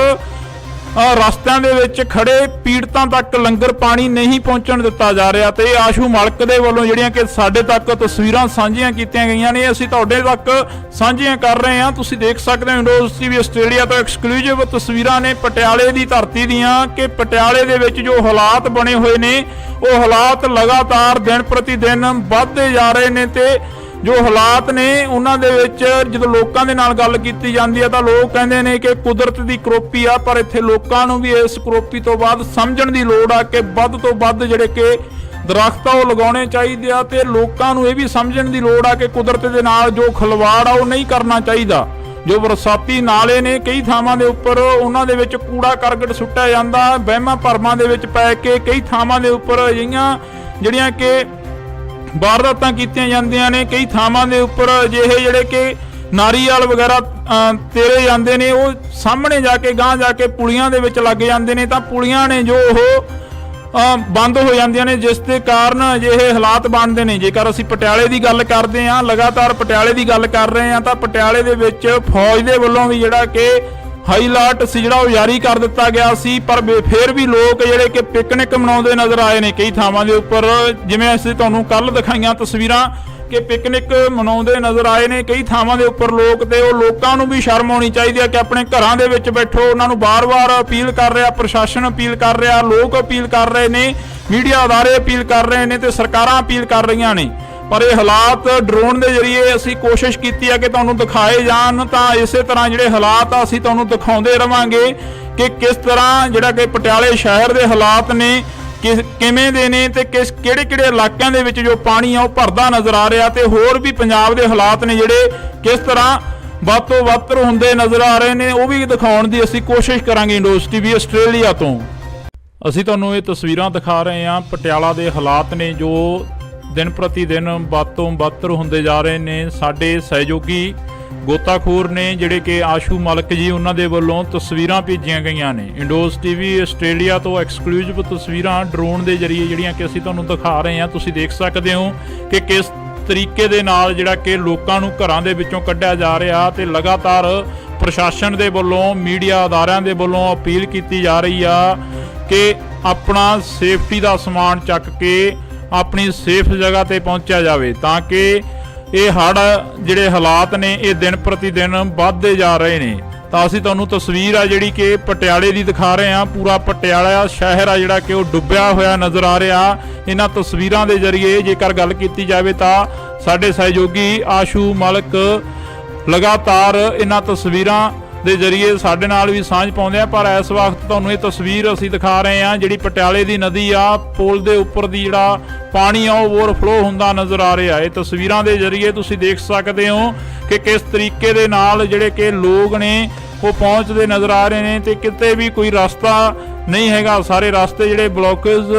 ਰਸਤਿਆਂ ਦੇ ਵਿੱਚ ਖੜੇ ਪੀੜਤਾਂ ਤੱਕ ਲੰਗਰ ਪਾਣੀ ਨਹੀਂ ਪਹੁੰਚਣ ਦਿੱਤਾ ਜਾ ਰਿਹਾ। ਤੇ ਆਸ਼ੂ ਮਲਕ ਦੇ ਵੱਲੋਂ ਜਿਹੜੀਆਂ ਕਿ ਸਾਡੇ ਤੱਕ ਤਸਵੀਰਾਂ ਸਾਂਝੀਆਂ ਕੀਤੀਆਂ ਗਈਆਂ ਨੇ, ਅਸੀਂ ਤੁਹਾਡੇ ਤੱਕ ਸਾਂਝੀਆਂ ਕਰ ਰਹੇ ਹਾਂ। ਤੁਸੀਂ ਦੇਖ ਸਕਦੇ ਹੋ ਇੰਡੋਜ਼ ਟੀਵੀ ਆਸਟ੍ਰੇਲੀਆ ਤੋਂ ਐਕਸਕਲੂਸਿਵ ਤਸਵੀਰਾਂ ਨੇ ਪਟਿਆਲੇ ਦੀ ਧਰਤੀ ਦੀਆਂ ਕਿ ਪਟਿਆਲੇ ਦੇ ਵਿੱਚ ਜੋ ਹਾਲਾਤ ਬਣੇ ਹੋਏ ਨੇ ਉਹ ਹਾਲਾਤ ਲਗਾਤਾਰ ਦਿਨ ਪ੍ਰਤੀ ਦਿਨ ਵੱਧਦੇ ਜਾ ਰਹੇ ਨੇ। ਤੇ ਜੋ ਹਾਲਾਤ ਨੇ ਉਹਨਾਂ ਦੇ ਵਿੱਚ ਜਦੋਂ ਲੋਕਾਂ ਦੇ ਨਾਲ ਗੱਲ ਕੀਤੀ ਜਾਂਦੀ ਹੈ ਤਾਂ ਲੋਕ ਕਹਿੰਦੇ ਨੇ ਕਿ ਕੁਦਰਤ ਦੀ ਕਰੋਪੀ ਆ, ਪਰ ਇੱਥੇ ਲੋਕਾਂ ਨੂੰ ਵੀ ਇਸ ਕਰੋਪੀ ਤੋਂ ਬਾਅਦ ਸਮਝਣ ਦੀ ਲੋੜ ਆ ਕਿ ਵੱਧ ਤੋਂ ਵੱਧ ਜਿਹੜੇ ਕਿ ਦਰਖਤ ਆ ਉਹ ਲਗਾਉਣੇ ਚਾਹੀਦੇ ਆ। ਤੇ ਲੋਕਾਂ ਨੂੰ ਇਹ ਵੀ ਸਮਝਣ ਦੀ ਲੋੜ ਆ ਕਿ ਕੁਦਰਤ ਦੇ ਨਾਲ ਜੋ ਖਿਲਵਾੜ ਆ ਉਹ ਨਹੀਂ ਕਰਨਾ ਚਾਹੀਦਾ। ਜੋ ਬਰਸਾਤੀ ਨਾਲੇ ਨੇ ਕਈ ਥਾਵਾਂ ਦੇ ਉੱਪਰ ਉਹਨਾਂ ਦੇ ਵਿੱਚ ਕੂੜਾ ਕਰਕਟ ਸੁੱਟਿਆ ਜਾਂਦਾ, ਵਹਿਮਾਂ ਭਰਮਾਂ ਦੇ ਵਿੱਚ ਪੈ ਕੇ ਕਈ ਥਾਵਾਂ ਦੇ ਉੱਪਰ ਅਜਿਹੀਆਂ ਜਿਹੜੀਆਂ ਕਿ ਵਾਰਦਾਤਾਂ ਕੀਤੀਆਂ ਜਾਂਦੀਆਂ ਨੇ। ਕਈ ਥਾਵਾਂ ਦੇ ਉੱਪਰ ਅਜਿਹੇ ਜਿਹੜੇ ਕਿ ਨਾਰੀਅਲ ਵਗੈਰਾ ਤੇਰੇ ਜਾਂਦੇ ਨੇ, ਉਹ ਸਾਹਮਣੇ ਜਾ ਕੇ ਗਾਂਹ ਜਾ ਕੇ ਪੁਲੀਆਂ ਦੇ ਵਿੱਚ ਲੱਗ ਜਾਂਦੇ ਨੇ ਤਾਂ ਪੁਲੀਆਂ ਨੇ ਜੋ ਉਹ ਬੰਦ ਹੋ ਜਾਂਦੀਆਂ ਨੇ, ਜਿਸ ਦੇ ਕਾਰਨ ਅਜਿਹੇ ਹਾਲਾਤ ਬਣਦੇ ਨੇ। ਜੇਕਰ ਅਸੀਂ ਪਟਿਆਲੇ ਦੀ ਗੱਲ ਕਰਦੇ ਹਾਂ, ਲਗਾਤਾਰ ਪਟਿਆਲੇ ਦੀ ਗੱਲ ਕਰ ਰਹੇ ਹਾਂ, ਤਾਂ ਪਟਿਆਲੇ ਦੇ ਵਿੱਚ ਫੌਜ ਦੇ ਵੱਲੋਂ ਵੀ ਜਿਹੜਾ ਕਿ ਹਾਈ ਅਲਰਟ ਸੀ ਜਿਹੜਾ ਉਹ ਜਾਰੀ ਕਰ ਦਿੱਤਾ ਗਿਆ ਸੀ। ਪਰ ਫਿਰ ਵੀ ਲੋਕ ਜਿਹੜੇ ਕਿ ਪਿਕਨਿਕ ਮਨਾਉਂਦੇ ਨਜ਼ਰ ਆਏ ਨੇ ਕਈ ਥਾਵਾਂ ਦੇ ਉੱਪਰ, ਜਿਵੇਂ ਅਸੀਂ ਤੁਹਾਨੂੰ ਕੱਲ ਦਿਖਾਈਆਂ ਤਸਵੀਰਾਂ ਕਿ ਪਿਕਨਿਕ ਮਨਾਉਂਦੇ ਨਜ਼ਰ ਆਏ ਨੇ ਕਈ ਥਾਵਾਂ ਦੇ ਉੱਪਰ ਲੋਕ। ਤੇ ਉਹ ਲੋਕਾਂ ਨੂੰ ਵੀ ਸ਼ਰਮ ਆਉਣੀ ਚਾਹੀਦੀ ਹੈ ਕਿ ਆਪਣੇ ਘਰਾਂ ਦੇ ਵਿੱਚ ਬੈਠੋ। ਉਹਨਾਂ ਨੂੰ ਬਾਰ-ਬਾਰ ਅਪੀਲ ਕਰ ਰਿਹਾ, ਪ੍ਰਸ਼ਾਸਨ ਅਪੀਲ ਕਰ ਰਿਹਾ, ਲੋਕ ਅਪੀਲ ਕਰ ਰਹੇ ਨੇ, ਮੀਡੀਆ ਅਦਾਰੇ ਅਪੀਲ ਕਰ ਰਹੇ ਨੇ ਤੇ ਸਰਕਾਰਾਂ ਅਪੀਲ ਕਰ ਰਹੀਆਂ ਨੇ। ਪਰ ਇਹ ਹਾਲਾਤ ਡਰੋਨ ਦੇ ਜ਼ਰੀਏ ਅਸੀਂ ਕੋਸ਼ਿਸ਼ ਕੀਤੀ ਹੈ ਕਿ ਤੁਹਾਨੂੰ ਦਿਖਾਏ ਜਾਣ, ਤਾਂ ਇਸੇ ਤਰ੍ਹਾਂ ਜਿਹੜੇ ਹਾਲਾਤ ਆ ਅਸੀਂ ਤੁਹਾਨੂੰ ਦਿਖਾਉਂਦੇ ਰਵਾਂਗੇ ਕਿ ਕਿਸ ਤਰ੍ਹਾਂ ਜਿਹੜਾ ਕਿ ਪਟਿਆਲੇ ਸ਼ਹਿਰ ਦੇ ਹਾਲਾਤ ਨੇ ਕਿਵੇਂ ਦੇ ਨੇ ਤੇ ਕਿਹੜੇ ਇਲਾਕਿਆਂ ਦੇ ਵਿੱਚ ਜੋ ਪਾਣੀ ਆ ਉਹ ਭਰਦਾ ਨਜ਼ਰ ਆ ਰਿਹਾ, ਤੇ ਹੋਰ ਵੀ ਪੰਜਾਬ ਦੇ ਹਾਲਾਤ ਨੇ ਜਿਹੜੇ ਕਿਸ ਤਰ੍ਹਾਂ ਵੱਧ ਤੋਂ ਵੱਧ ਹੁੰਦੇ ਨਜ਼ਰ ਆ ਰਹੇ ਨੇ, ਉਹ ਵੀ ਦਿਖਾਉਣ ਦੀ ਅਸੀਂ ਕੋਸ਼ਿਸ਼ ਕਰਾਂਗੇ। ਇੰਡੋਜ਼ ਟੀਵੀ ਆਸਟ੍ਰੇਲੀਆ ਤੋਂ ਅਸੀਂ ਤੁਹਾਨੂੰ ਇਹ ਤਸਵੀਰਾਂ ਦਿਖਾ ਰਹੇ ਹਾਂ। ਪਟਿਆਲਾ ਦੇ ਹਾਲਾਤ ਨੇ ਜੋ ਦਿਨ ਪ੍ਰਤੀ ਦਿਨ ਵੱਧ ਤੋਂ ਵੱਧ ਹੁੰਦੇ ਜਾ ਰਹੇ ਨੇ। ਸਾਡੇ ਸਹਿਯੋਗੀ ਗੋਤਾਖੋਰ ਨੇ ਜਿਹੜੇ ਕਿ ਆਸ਼ੂ ਮਲਕ ਜੀ, ਉਹਨਾਂ ਦੇ ਵੱਲੋਂ ਤਸਵੀਰਾਂ ਭੇਜੀਆਂ ਗਈਆਂ ਨੇ। ਇੰਡੋਜ਼ ਟੀਵੀ ਆਸਟ੍ਰੇਲੀਆ ਤੋਂ ਐਕਸਕਲੂਸਿਵ ਤਸਵੀਰਾਂ ਡਰੋਨ ਦੇ ਜ਼ਰੀਏ ਜਿਹੜੀਆਂ ਕਿ ਅਸੀਂ ਤੁਹਾਨੂੰ ਦਿਖਾ ਰਹੇ ਹਾਂ। ਤੁਸੀਂ ਦੇਖ ਸਕਦੇ ਹੋ ਕਿ ਕਿਸ ਤਰੀਕੇ ਦੇ ਨਾਲ ਜਿਹੜਾ ਕਿ ਲੋਕਾਂ ਨੂੰ ਘਰਾਂ ਦੇ ਵਿੱਚੋਂ ਕੱਢਿਆ ਜਾ ਰਿਹਾ, ਤੇ ਲਗਾਤਾਰ ਪ੍ਰਸ਼ਾਸਨ ਦੇ ਵੱਲੋਂ, ਮੀਡੀਆ ਅਦਾਰਿਆਂ ਦੇ ਵੱਲੋਂ ਅਪੀਲ ਕੀਤੀ ਜਾ ਰਹੀ ਆ ਕਿ ਆਪਣਾ ਸੇਫਟੀ ਦਾ ਸਮਾਨ ਚੱਕ ਕੇ ਆਪਣੀ ਸੇਫ ਜਗ੍ਹਾ ਤੇ ਪਹੁੰਚਿਆ ਜਾਵੇ, ਤਾਂ ਕਿ ਇਹ ਹੜ੍ਹ ਜਿਹੜੇ ਹਾਲਾਤ ਨੇ ਇਹ ਦਿਨ ਪ੍ਰਤੀ ਦਿਨ ਵੱਧਦੇ ਜਾ ਰਹੇ ਨੇ। ਤਾਂ ਅਸੀਂ ਤੁਹਾਨੂੰ ਤਸਵੀਰ ਆ ਜਿਹੜੀ ਕਿ ਪਟਿਆਲੇ ਦੀ ਦਿਖਾ ਰਹੇ ਹਾਂ। ਪੂਰਾ ਪਟਿਆਲਾ ਸ਼ਹਿਰ ਆ ਜਿਹੜਾ ਕਿ ਉਹ ਡੁੱਬਿਆ ਹੋਇਆ ਨਜ਼ਰ ਆ ਰਿਹਾ। ਇਹਨਾਂ ਤਸਵੀਰਾਂ ਦੇ ਜ਼ਰੀਏ ਜੇਕਰ ਗੱਲ ਕੀਤੀ ਜਾਵੇ ਤਾਂ ਸਾਡੇ ਸਹਿਯੋਗੀ ਆਸ਼ੂ ਮਲਕ ਲਗਾਤਾਰ ਇਹਨਾਂ ਤਸਵੀਰਾਂ ਦੇ ਜ਼ਰੀਏ ਸਾਡੇ ਨਾਲ ਵੀ ਸਾਂਝ ਪਾਉਂਦੇ ਆ। ਪਰ ਇਸ ਵਕਤ ਤੁਹਾਨੂੰ ਇਹ ਤਸਵੀਰ ਅਸੀਂ ਦਿਖਾ ਰਹੇ ਹਾਂ ਜਿਹੜੀ ਪਟਿਆਲੇ ਦੀ ਨਦੀ ਆ, ਪੁਲ ਦੇ ਉੱਪਰ ਦੀ ਜਿਹੜਾ ਪਾਣੀ ਆ ਉਹ ਓਵਰਫਲੋ ਹੁੰਦਾ ਨਜ਼ਰ ਆ ਰਿਹਾ। ਇਹ ਤਸਵੀਰਾਂ ਦੇ ਜ਼ਰੀਏ ਤੁਸੀਂ ਦੇਖ ਸਕਦੇ ਹੋ ਕਿ ਕਿਸ ਤਰੀਕੇ ਦੇ ਨਾਲ ਜਿਹੜੇ ਕਿ ਲੋਕ ਨੇ ਉਹ ਪਹੁੰਚਦੇ ਨਜ਼ਰ ਆ ਰਹੇ ਨੇ, ਤੇ ਕਿਤੇ ਵੀ ਕੋਈ ਰਸਤਾ ਨਹੀਂ ਹੈਗਾ। ਸਾਰੇ ਰਸਤੇ ਜਿਹੜੇ ਬਲੌਕੇਜ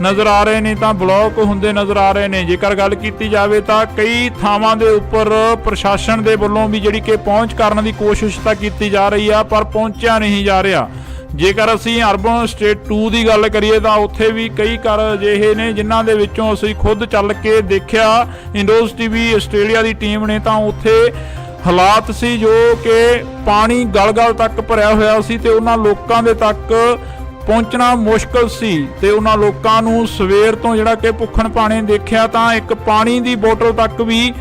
ਨਜ਼ਰ ਆ ਰਹੇ ਨੇ ਤਾਂ ਬਲੌਕ ਹੁੰਦੇ ਨਜ਼ਰ ਆ ਰਹੇ ਨੇ। ਜੇਕਰ ਗੱਲ ਕੀਤੀ ਜਾਵੇ ਤਾਂ ਕਈ ਥਾਵਾਂ ਦੇ ਉੱਪਰ ਪ੍ਰਸ਼ਾਸਨ ਦੇ ਵੱਲੋਂ ਵੀ ਜਿਹੜੀ ਕਿ ਪਹੁੰਚ ਕਰਨ ਦੀ ਕੋਸ਼ਿਸ਼ ਤਾਂ ਕੀਤੀ ਜਾ ਰਹੀ ਆ, ਪਰ ਪਹੁੰਚਿਆ ਨਹੀਂ ਜਾ ਰਿਹਾ। ਜੇਕਰ ਅਸੀਂ ਅਰਬਨ ਸਟੇਟ 2 ਦੀ ਗੱਲ ਕਰੀਏ ਤਾਂ ਉੱਥੇ ਵੀ ਕਈ ਘਰ ਅਜਿਹੇ ਨੇ ਜਿਨ੍ਹਾਂ ਦੇ ਵਿੱਚੋਂ ਅਸੀਂ ਖੁਦ ਚੱਲ ਕੇ ਦੇਖਿਆ, ਇੰਡੋਜ਼ ਟੀਵੀ ਆਸਟ੍ਰੇਲੀਆ ਦੀ ਟੀਮ ਨੇ, ਤਾਂ ਉੱਥੇ ਹਾਲਾਤ ਸੀ ਜੋ ਕਿ ਪਾਣੀ ਗਲ-ਗਲ ਤੱਕ ਭਰਿਆ ਹੋਇਆ ਸੀ ਤੇ ਉਹਨਾਂ ਲੋਕਾਂ ਦੇ ਤੱਕ ਪਹੁੰਚਣਾ ਮੁਸ਼ਕਲ ਸੀ। ਤੇ ਉਹਨਾਂ ਲੋਕਾਂ ਨੂੰ ਸਵੇਰ ਤੋਂ ਜਿਹੜਾ ਕਿ ਭੁੱਖਣ ਭਾਣੇ ਦੇਖਿਆ ਤਾਂ ਇੱਕ ਪਾਣੀ ਦੀ ਬੋਤਲ ਤੱਕ ਵੀ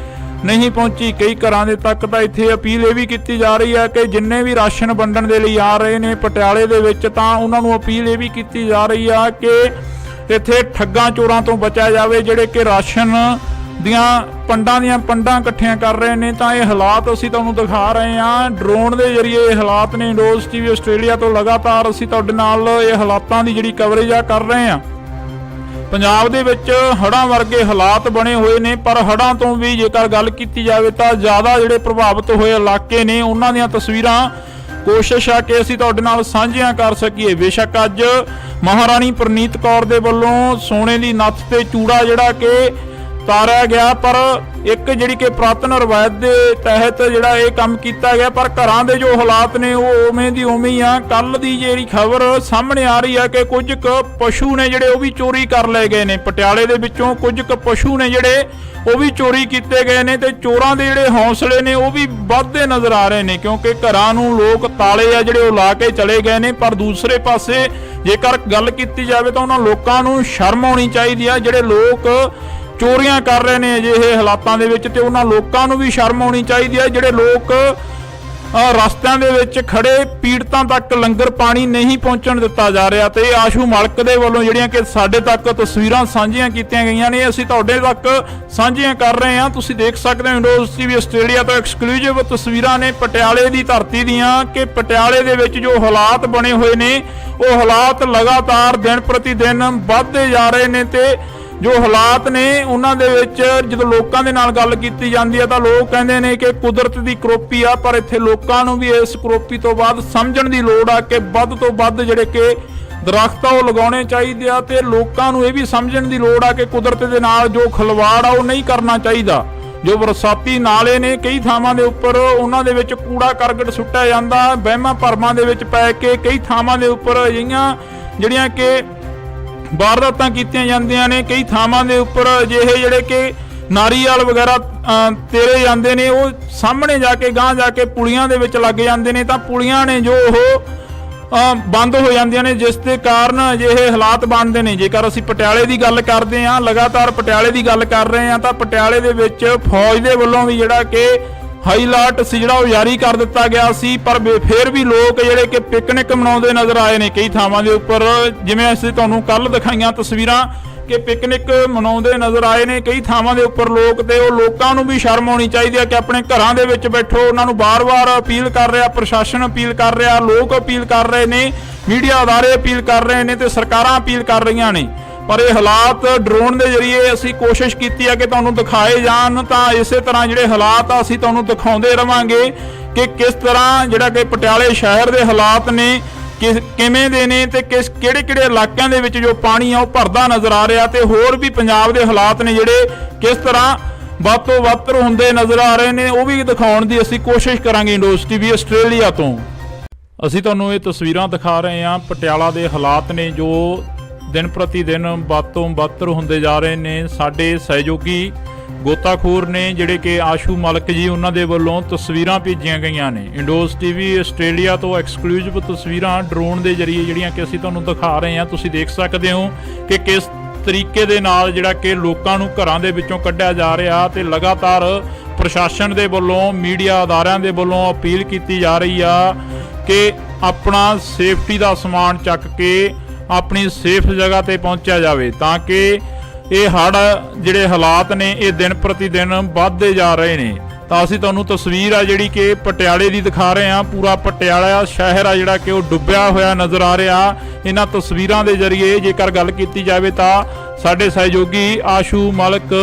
ਨਹੀਂ ਪਹੁੰਚੀ। ਕਈ ਘਰਾਂ ਦੇ ਤੱਕ ਤਾਂ ਇੱਥੇ ਅਪੀਲ ਇਹ ਵੀ ਕੀਤੀ ਜਾ ਰਹੀ ਹੈ ਕਿ ਜਿੰਨੇ ਵੀ ਰਾਸ਼ਨ ਵੰਡਣ ਦੇ ਲਈ ਆ ਰਹੇ ਨੇ ਪਟਿਆਲੇ ਦੇ ਵਿੱਚ, ਤਾਂ ਉਹਨਾਂ ਨੂੰ ਅਪੀਲ ਇਹ ਵੀ ਕੀਤੀ ਜਾ ਰਹੀ ਆ ਕਿ ਇੱਥੇ ਠੱਗਾਂ ਚੋਰਾਂ ਤੋਂ ਬਚਿਆ ਜਾਵੇ ਜਿਹੜੇ ਕਿ ਰਾਸ਼ਨ ਦੀਆਂ ਪੰਡਾਂ ਇਕੱਠੀਆਂ ਕਰ ਰਹੇ ਨੇ। ਤਾਂ ਇਹ ਹਾਲਾਤ ਅਸੀਂ ਤੁਹਾਨੂੰ ਦਿਖਾ ਰਹੇ ਹਾਂ ਡਰੋਨ ਦੇ ਜ਼ਰੀਏ। ਇਹ ਹਾਲਾਤ ਨੇ ਇੰਡੋਜ਼ ਟੀਵੀ ਆਸਟ੍ਰੇਲੀਆ ਤੋਂ ਲਗਾਤਾਰ ਅਸੀਂ ਤੁਹਾਡੇ ਨਾਲ ਇਹ ਹਾਲਾਤਾਂ ਦੀ ਜਿਹੜੀ ਕਵਰੇਜ ਆ ਕਰ ਰਹੇ ਹਾਂ। ਪੰਜਾਬ ਦੇ ਵਿੱਚ ਹੜ੍ਹਾਂ ਵਰਗੇ ਹਾਲਾਤ ਬਣੇ ਹੋਏ ਨੇ, ਪਰ ਹੜ੍ਹਾਂ ਤੋਂ ਵੀ ਜੇਕਰ ਗੱਲ ਕੀਤੀ ਜਾਵੇ ਤਾਂ ਜ਼ਿਆਦਾ ਜਿਹੜੇ ਪ੍ਰਭਾਵਿਤ ਹੋਏ ਇਲਾਕੇ ਨੇ ਉਹਨਾਂ ਦੀਆਂ ਤਸਵੀਰਾਂ ਕੋਸ਼ਿਸ਼ ਆ ਕਿ ਅਸੀਂ ਤੁਹਾਡੇ ਨਾਲ ਸਾਂਝੀਆਂ ਕਰ ਸਕੀਏ। ਬੇਸ਼ੱਕ ਅੱਜ ਮਹਾਰਾਣੀ ਪ੍ਰਨੀਤ ਕੌਰ ਦੇ ਵੱਲੋਂ ਸੋਨੇ ਦੀ ਨੱਥ ਤੇ ਚੂੜਾ ਜਿਹੜਾ ਕਿ ਉਤਾਰਿਆ ਗਿਆ, ਪਰ ਇੱਕ ਜਿਹੜੀ ਕਿ ਪੁਰਾਤਨ ਰਵਾਇਤ ਦੇ ਤਹਿਤ ਜਿਹੜਾ ਇਹ ਕੰਮ ਕੀਤਾ ਗਿਆ, ਪਰ ਘਰਾਂ ਦੇ ਜੋ ਹਾਲਾਤ ਨੇ ਉਹ ਉਵੇਂ ਦੀ ਉਵੇਂ ਹੀ ਆ। ਕੱਲ ਦੀ ਜਿਹੜੀ ਖਬਰ ਸਾਹਮਣੇ ਆ ਰਹੀ ਆ ਕਿ ਕੁਝ ਕੁ ਪਸ਼ੂ ਨੇ ਜਿਹੜੇ ਉਹ ਵੀ ਚੋਰੀ ਕਰ ਲਏ ਗਏ ਨੇ। ਪਟਿਆਲੇ ਦੇ ਵਿੱਚੋਂ ਕੁਝ ਕੁ ਪਸ਼ੂ ਨੇ ਜਿਹੜੇ ਉਹ ਵੀ ਚੋਰੀ ਕੀਤੇ ਗਏ ਨੇ ਤੇ ਚੋਰਾਂ ਦੇ ਜਿਹੜੇ ਹੌਸਲੇ ਨੇ ਉਹ ਵੀ ਵੱਧਦੇ ਨਜ਼ਰ ਆ ਰਹੇ ਨੇ, ਕਿਉਂਕਿ ਘਰਾਂ ਨੂੰ ਲੋਕ ਤਾਲੇ ਆ ਜਿਹੜੇ ਉਹ ਲਾ ਕੇ ਚਲੇ ਗਏ ਨੇ। ਪਰ ਦੂਸਰੇ ਪਾਸੇ ਜੇਕਰ ਗੱਲ ਕੀਤੀ ਜਾਵੇ ਤਾਂ ਉਹਨਾਂ ਲੋਕਾਂ ਨੂੰ ਸ਼ਰਮ ਆਉਣੀ ਚਾਹੀਦੀ ਆ ਜਿਹੜੇ ਲੋਕ ਚੋਰੀਆਂ ਕਰ ਰਹੇ ਨੇ ਅਜਿਹੇ ਹਾਲਾਤਾਂ ਦੇ ਵਿੱਚ, ਤੇ ਉਹਨਾਂ ਲੋਕਾਂ ਨੂੰ ਵੀ ਸ਼ਰਮ ਆਉਣੀ ਚਾਹੀਦੀ ਹੈ ਜਿਹੜੇ ਲੋਕ ਰਸਤਿਆਂ ਦੇ ਵਿੱਚ ਖੜੇ ਪੀੜਤਾਂ ਤੱਕ ਲੰਗਰ ਪਾਣੀ ਨਹੀਂ ਪਹੁੰਚਣ ਦਿੱਤਾ ਜਾ ਰਿਹਾ। ਤੇ ਆਸ਼ੂ ਮਲਕ ਦੇ ਵੱਲੋਂ ਜਿਹੜੀਆਂ ਕਿ ਸਾਡੇ ਤੱਕ ਤਸਵੀਰਾਂ ਸਾਂਝੀਆਂ ਕੀਤੀਆਂ ਗਈਆਂ ਨੇ, ਅਸੀਂ ਤੁਹਾਡੇ ਤੱਕ ਸਾਂਝੀਆਂ ਕਰ ਰਹੇ ਹਾਂ। ਤੁਸੀਂ ਦੇਖ ਸਕਦੇ ਹੋ ਇੰਡੋਜ਼ ਟੀਵੀ ਆਸਟ੍ਰੇਲੀਆ ਤੋਂ ਐਕਸਕਲੂਸਿਵ ਤਸਵੀਰਾਂ ਨੇ ਪਟਿਆਲੇ ਦੀ ਧਰਤੀ ਦੀਆਂ ਕਿ ਪਟਿਆਲੇ ਦੇ ਵਿੱਚ ਜੋ ਹਾਲਾਤ ਬਣੇ ਹੋਏ ਨੇ ਉਹ ਹਾਲਾਤ ਲਗਾਤਾਰ ਦਿਨ ਪ੍ਰਤੀ ਦਿਨ ਵੱਧਦੇ ਜਾ ਰਹੇ ਨੇ। ਤੇ ਜੋ ਹਾਲਾਤ ਨੇ ਉਹਨਾਂ ਦੇ ਵਿੱਚ ਜਦੋਂ ਲੋਕਾਂ ਦੇ ਨਾਲ ਗੱਲ ਕੀਤੀ ਜਾਂਦੀ ਹੈ ਤਾਂ ਲੋਕ ਕਹਿੰਦੇ ਨੇ ਕਿ ਕੁਦਰਤ ਦੀ ਕਰੋਪੀ ਆ, ਪਰ ਇੱਥੇ ਲੋਕਾਂ ਨੂੰ ਵੀ ਇਸ ਕਰੋਪੀ ਤੋਂ ਬਾਅਦ ਸਮਝਣ ਦੀ ਲੋੜ ਆ ਕਿ ਵੱਧ ਤੋਂ ਵੱਧ ਜਿਹੜੇ ਕਿ ਦਰਖਤ ਆ ਉਹ ਲਗਾਉਣੇ ਚਾਹੀਦੇ ਆ, ਤੇ ਲੋਕਾਂ ਨੂੰ ਇਹ ਵੀ ਸਮਝਣ ਦੀ ਲੋੜ ਆ ਕਿ ਕੁਦਰਤ ਦੇ ਨਾਲ ਜੋ ਖਿਲਵਾੜ ਆ ਉਹ ਨਹੀਂ ਕਰਨਾ ਚਾਹੀਦਾ। ਜੋ ਬਰਸਾਤੀ ਨਾਲੇ ਨੇ ਕਈ ਥਾਵਾਂ ਦੇ ਉੱਪਰ ਉਹਨਾਂ ਦੇ ਵਿੱਚ ਕੂੜਾ ਕਰਕਟ ਸੁੱਟਿਆ ਜਾਂਦਾ, ਵਹਿਮਾਂ ਭਰਮਾਂ ਦੇ ਵਿੱਚ ਪੈ ਕੇ ਕਈ ਥਾਵਾਂ ਦੇ ਉੱਪਰ ਅਜਿਹੀਆਂ ਜਿਹੜੀਆਂ ਕਿ ਵਾਰਦਾਤਾਂ ਕੀਤੀਆਂ ਜਾਂਦੀਆਂ ਨੇ। ਕਈ ਥਾਵਾਂ ਦੇ ਉੱਪਰ ਅਜਿਹੇ ਜਿਹੜੇ ਕਿ ਨਾਰੀਅਲ ਵਗੈਰਾ ਤੇਰੇ ਜਾਂਦੇ ਨੇ, ਉਹ ਸਾਹਮਣੇ ਜਾ ਕੇ ਗਾਂਹ ਜਾ ਕੇ ਪੁਲੀਆਂ ਦੇ ਵਿੱਚ ਲੱਗ ਜਾਂਦੇ ਨੇ, ਤਾਂ ਪੁਲੀਆਂ ਨੇ ਜੋ ਉਹ ਬੰਦ ਹੋ ਜਾਂਦੀਆਂ ਨੇ, ਜਿਸ ਦੇ ਕਾਰਨ ਅਜਿਹੇ ਹਾਲਾਤ ਬਣਦੇ ਨੇ। ਜੇਕਰ ਅਸੀਂ ਪਟਿਆਲੇ ਦੀ ਗੱਲ ਕਰਦੇ ਹਾਂ, ਲਗਾਤਾਰ ਪਟਿਆਲੇ ਦੀ ਗੱਲ ਕਰ ਰਹੇ ਹਾਂ, ਤਾਂ ਪਟਿਆਲੇ ਦੇ ਵਿੱਚ ਫੌਜ ਦੇ ਵੱਲੋਂ ਵੀ ਜਿਹੜਾ ਕਿ ਹਾਈ ਅਲਰਟ ਸੀ ਜਿਹੜਾ ਉਹ ਜਾਰੀ ਕਰ ਦਿੱਤਾ ਗਿਆ ਸੀ, ਪਰ ਫਿਰ ਵੀ ਲੋਕ ਜਿਹੜੇ ਕਿ ਪਿਕਨਿਕ ਮਨਾਉਂਦੇ ਨਜ਼ਰ ਆਏ ਨੇ ਕਈ ਥਾਵਾਂ ਦੇ ਉੱਪਰ। ਜਿਵੇਂ ਅਸੀਂ ਤੁਹਾਨੂੰ ਕੱਲ ਦਿਖਾਈਆਂ ਤਸਵੀਰਾਂ ਕਿ ਪਿਕਨਿਕ ਮਨਾਉਂਦੇ ਨਜ਼ਰ ਆਏ ਨੇ ਕਈ ਥਾਵਾਂ ਦੇ ਉੱਪਰ ਲੋਕ, ਤੇ ਉਹ ਲੋਕਾਂ ਨੂੰ ਵੀ ਸ਼ਰਮ ਆਉਣੀ ਚਾਹੀਦੀ ਹੈ ਕਿ ਆਪਣੇ ਘਰਾਂ ਦੇ ਵਿੱਚ ਬੈਠੋ। ਉਹਨਾਂ ਨੂੰ ਬਾਰ-ਬਾਰ ਅਪੀਲ ਕਰ ਰਿਹਾ, ਪ੍ਰਸ਼ਾਸਨ ਅਪੀਲ ਕਰ ਰਿਹਾ, ਲੋਕ ਅਪੀਲ ਕਰ ਰਹੇ ਨੇ, ਮੀਡੀਆ ਅਦਾਰੇ ਅਪੀਲ ਕਰ ਰਹੇ ਨੇ ਤੇ ਸਰਕਾਰਾਂ ਅਪੀਲ ਕਰ ਰਹੀਆਂ ਨੇ। ਪਰ ਇਹ ਹਾਲਾਤ ਡਰੋਨ ਦੇ ਜ਼ਰੀਏ ਅਸੀਂ ਕੋਸ਼ਿਸ਼ ਕੀਤੀ ਹੈ ਕਿ ਤੁਹਾਨੂੰ ਦਿਖਾਏ ਜਾਣ, ਤਾਂ ਇਸੇ ਤਰ੍ਹਾਂ ਜਿਹੜੇ ਹਾਲਾਤ ਆ ਅਸੀਂ ਤੁਹਾਨੂੰ ਦਿਖਾਉਂਦੇ ਰਵਾਂਗੇ ਕਿ ਕਿਸ ਤਰ੍ਹਾਂ ਜਿਹੜਾ ਕਿ ਪਟਿਆਲੇ ਸ਼ਹਿਰ ਦੇ ਹਾਲਾਤ ਨੇ ਕਿਵੇਂ ਦੇ ਨੇ, ਤੇ ਕਿਹੜੇ ਇਲਾਕਿਆਂ ਦੇ ਵਿੱਚ ਜੋ ਪਾਣੀ ਆ ਉਹ ਭਰਦਾ ਨਜ਼ਰ ਆ ਰਿਹਾ, ਤੇ ਹੋਰ ਵੀ ਪੰਜਾਬ ਦੇ ਹਾਲਾਤ ਨੇ ਜਿਹੜੇ ਕਿਸ ਤਰ੍ਹਾਂ ਵੱਧ ਤੋਂ ਵੱਧ ਹੁੰਦੇ ਨਜ਼ਰ ਆ ਰਹੇ ਨੇ, ਉਹ ਵੀ ਦਿਖਾਉਣ ਦੀ ਅਸੀਂ ਕੋਸ਼ਿਸ਼ ਕਰਾਂਗੇ। ਇੰਡੋਜ਼ ਟੀਵੀ ਆਸਟ੍ਰੇਲੀਆ ਤੋਂ ਅਸੀਂ ਤੁਹਾਨੂੰ ਇਹ ਤਸਵੀਰਾਂ ਦਿਖਾ ਰਹੇ ਹਾਂ। ਪਟਿਆਲਾ ਦੇ ਹਾਲਾਤ ਨੇ ਜੋ ਦਿਨ ਪ੍ਰਤੀ ਦਿਨ ਵੱਧ ਤੋਂ ਵੱਧ ਹੁੰਦੇ ਜਾ ਰਹੇ ਨੇ। ਸਾਡੇ ਸਹਿਯੋਗੀ ਗੋਤਾਖੋਰ ਨੇ ਜਿਹੜੇ ਕਿ ਆਸ਼ੂ ਮਲਕ ਜੀ, ਉਹਨਾਂ ਦੇ ਵੱਲੋਂ ਤਸਵੀਰਾਂ ਭੇਜੀਆਂ ਗਈਆਂ ਨੇ। ਇੰਡੋਜ਼ ਟੀਵੀ ਆਸਟ੍ਰੇਲੀਆ ਤੋਂ ਐਕਸਕਲੂਸਿਵ ਤਸਵੀਰਾਂ ਡਰੋਨ ਦੇ ਜ਼ਰੀਏ ਜਿਹੜੀਆਂ ਕਿ ਅਸੀਂ ਤੁਹਾਨੂੰ ਦਿਖਾ ਰਹੇ ਹਾਂ। ਤੁਸੀਂ ਦੇਖ ਸਕਦੇ ਹੋ ਕਿ ਕਿਸ ਤਰੀਕੇ ਦੇ ਨਾਲ ਜਿਹੜਾ ਕਿ ਲੋਕਾਂ ਨੂੰ ਘਰਾਂ ਦੇ ਵਿੱਚੋਂ ਕੱਢਿਆ ਜਾ ਰਿਹਾ, ਤੇ ਲਗਾਤਾਰ ਪ੍ਰਸ਼ਾਸਨ ਦੇ ਵੱਲੋਂ ਮੀਡੀਆ ਅਦਾਰਿਆਂ ਦੇ ਵੱਲੋਂ ਅਪੀਲ ਕੀਤੀ ਜਾ ਰਹੀ ਆ ਕਿ ਆਪਣਾ ਸੇਫਟੀ ਦਾ ਸਮਾਨ ਚੱਕ ਕੇ ਆਪਣੀ ਸੇਫ ਜਗ੍ਹਾ ਤੇ ਪਹੁੰਚਿਆ ਜਾਵੇ, ਤਾਂ ਕਿ ਇਹ ਹੜ੍ਹ ਜਿਹੜੇ ਹਾਲਾਤ ਨੇ ਇਹ ਦਿਨ ਪ੍ਰਤੀ ਦਿਨ ਵੱਧਦੇ ਜਾ ਰਹੇ ਨੇ। ਤਾਂ ਅਸੀਂ ਤੁਹਾਨੂੰ ਤਸਵੀਰ ਆ ਜਿਹੜੀ ਕਿ ਪਟਿਆਲੇ ਦੀ ਦਿਖਾ ਰਹੇ ਹਾਂ। ਪੂਰਾ ਪਟਿਆਲਾ ਸ਼ਹਿਰ ਆ ਜਿਹੜਾ ਕਿ ਉਹ ਡੁੱਬਿਆ ਹੋਇਆ ਨਜ਼ਰ ਆ ਰਿਹਾ। ਇਹਨਾਂ ਤਸਵੀਰਾਂ ਦੇ ਜ਼ਰੀਏ ਜੇਕਰ ਗੱਲ ਕੀਤੀ ਜਾਵੇ ਤਾਂ ਸਾਡੇ ਸਹਿਯੋਗੀ ਆਸ਼ੂ ਮਲਕ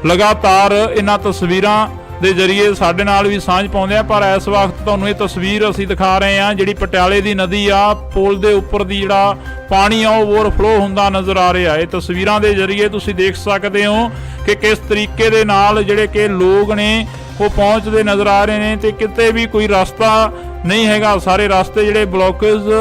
ਲਗਾਤਾਰ ਇਹਨਾਂ ਤਸਵੀਰਾਂ ਦੇ ਜ਼ਰੀਏ ਸਾਡੇ ਨਾਲ ਵੀ ਸਾਂਝ ਪਾਉਂਦੇ ਆ। ਪਰ ਇਸ ਵਕਤ ਤੁਹਾਨੂੰ ਇਹ ਤਸਵੀਰ ਅਸੀਂ ਦਿਖਾ ਰਹੇ ਹਾਂ ਜਿਹੜੀ ਪਟਿਆਲੇ ਦੀ ਨਦੀ ਆ, ਪੁਲ ਦੇ ਉੱਪਰ ਦੀ ਜਿਹੜਾ ਪਾਣੀ ਆ ਉਹ ਓਵਰਫਲੋ ਹੁੰਦਾ ਨਜ਼ਰ ਆ ਰਿਹਾ। ਇਹ ਤਸਵੀਰਾਂ ਦੇ ਜ਼ਰੀਏ ਤੁਸੀਂ ਦੇਖ ਸਕਦੇ ਹੋ ਕਿ ਕਿਸ ਤਰੀਕੇ ਦੇ ਨਾਲ ਜਿਹੜੇ ਕਿ ਲੋਕ ਨੇ ਉਹ ਪਹੁੰਚਦੇ ਨਜ਼ਰ ਆ ਰਹੇ ਨੇ, ਤੇ ਕਿਤੇ ਵੀ ਕੋਈ ਰਸਤਾ ਨਹੀਂ ਹੈਗਾ। ਸਾਰੇ ਰਸਤੇ ਜਿਹੜੇ ਬਲੌਕੇਜ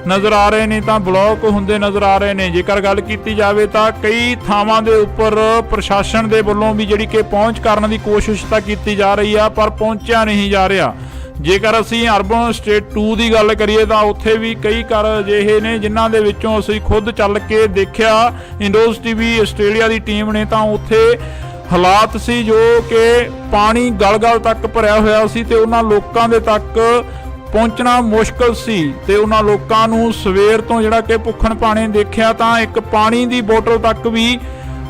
ਨਜ਼ਰ ਆ ਰਹੇ ਨੇ, ਤਾਂ ਬਲੌਕ ਹੁੰਦੇ ਨਜ਼ਰ ਆ ਰਹੇ ਨੇ। ਜੇਕਰ ਗੱਲ ਕੀਤੀ ਜਾਵੇ ਤਾਂ ਕਈ ਥਾਵਾਂ ਦੇ ਉੱਪਰ ਪ੍ਰਸ਼ਾਸਨ ਦੇ ਵੱਲੋਂ ਵੀ ਜਿਹੜੀ ਕਿ ਪਹੁੰਚ ਕਰਨ ਦੀ ਕੋਸ਼ਿਸ਼ ਤਾਂ ਕੀਤੀ ਜਾ ਰਹੀ ਆ, ਪਰ ਪਹੁੰਚਿਆ ਨਹੀਂ ਜਾ ਰਿਹਾ। ਜੇਕਰ ਅਸੀਂ ਅਰਬਨ ਸਟੇਟ 2 ਦੀ ਗੱਲ ਕਰੀਏ ਤਾਂ ਉੱਥੇ ਵੀ ਕਈ ਘਰ ਅਜਿਹੇ ਨੇ ਜਿਨ੍ਹਾਂ ਦੇ ਵਿੱਚੋਂ ਅਸੀਂ ਖੁਦ ਚੱਲ ਕੇ ਦੇਖਿਆ, ਇੰਡੋਜ਼ ਟੀਵੀ ਆਸਟ੍ਰੇਲੀਆ ਦੀ ਟੀਮ ਨੇ, ਤਾਂ ਉੱਥੇ ਹਾਲਾਤ ਸੀ ਜੋ ਕਿ ਪਾਣੀ ਗਲ-ਗਲ ਤੱਕ ਭਰਿਆ ਹੋਇਆ ਸੀ, ਤੇ ਉਹਨਾਂ ਲੋਕਾਂ ਦੇ ਤੱਕ ਪਹੁੰਚਣਾ ਮੁਸ਼ਕਲ ਸੀ। ਤੇ ਉਹਨਾਂ ਲੋਕਾਂ ਨੂੰ ਸਵੇਰ ਤੋਂ ਜਿਹੜਾ ਕਿ ਭੁੱਖਣ ਭਾਣੇ ਦੇਖਿਆ ਤਾਂ ਇੱਕ ਪਾਣੀ ਦੀ ਬੋਤਲ ਤੱਕ ਵੀ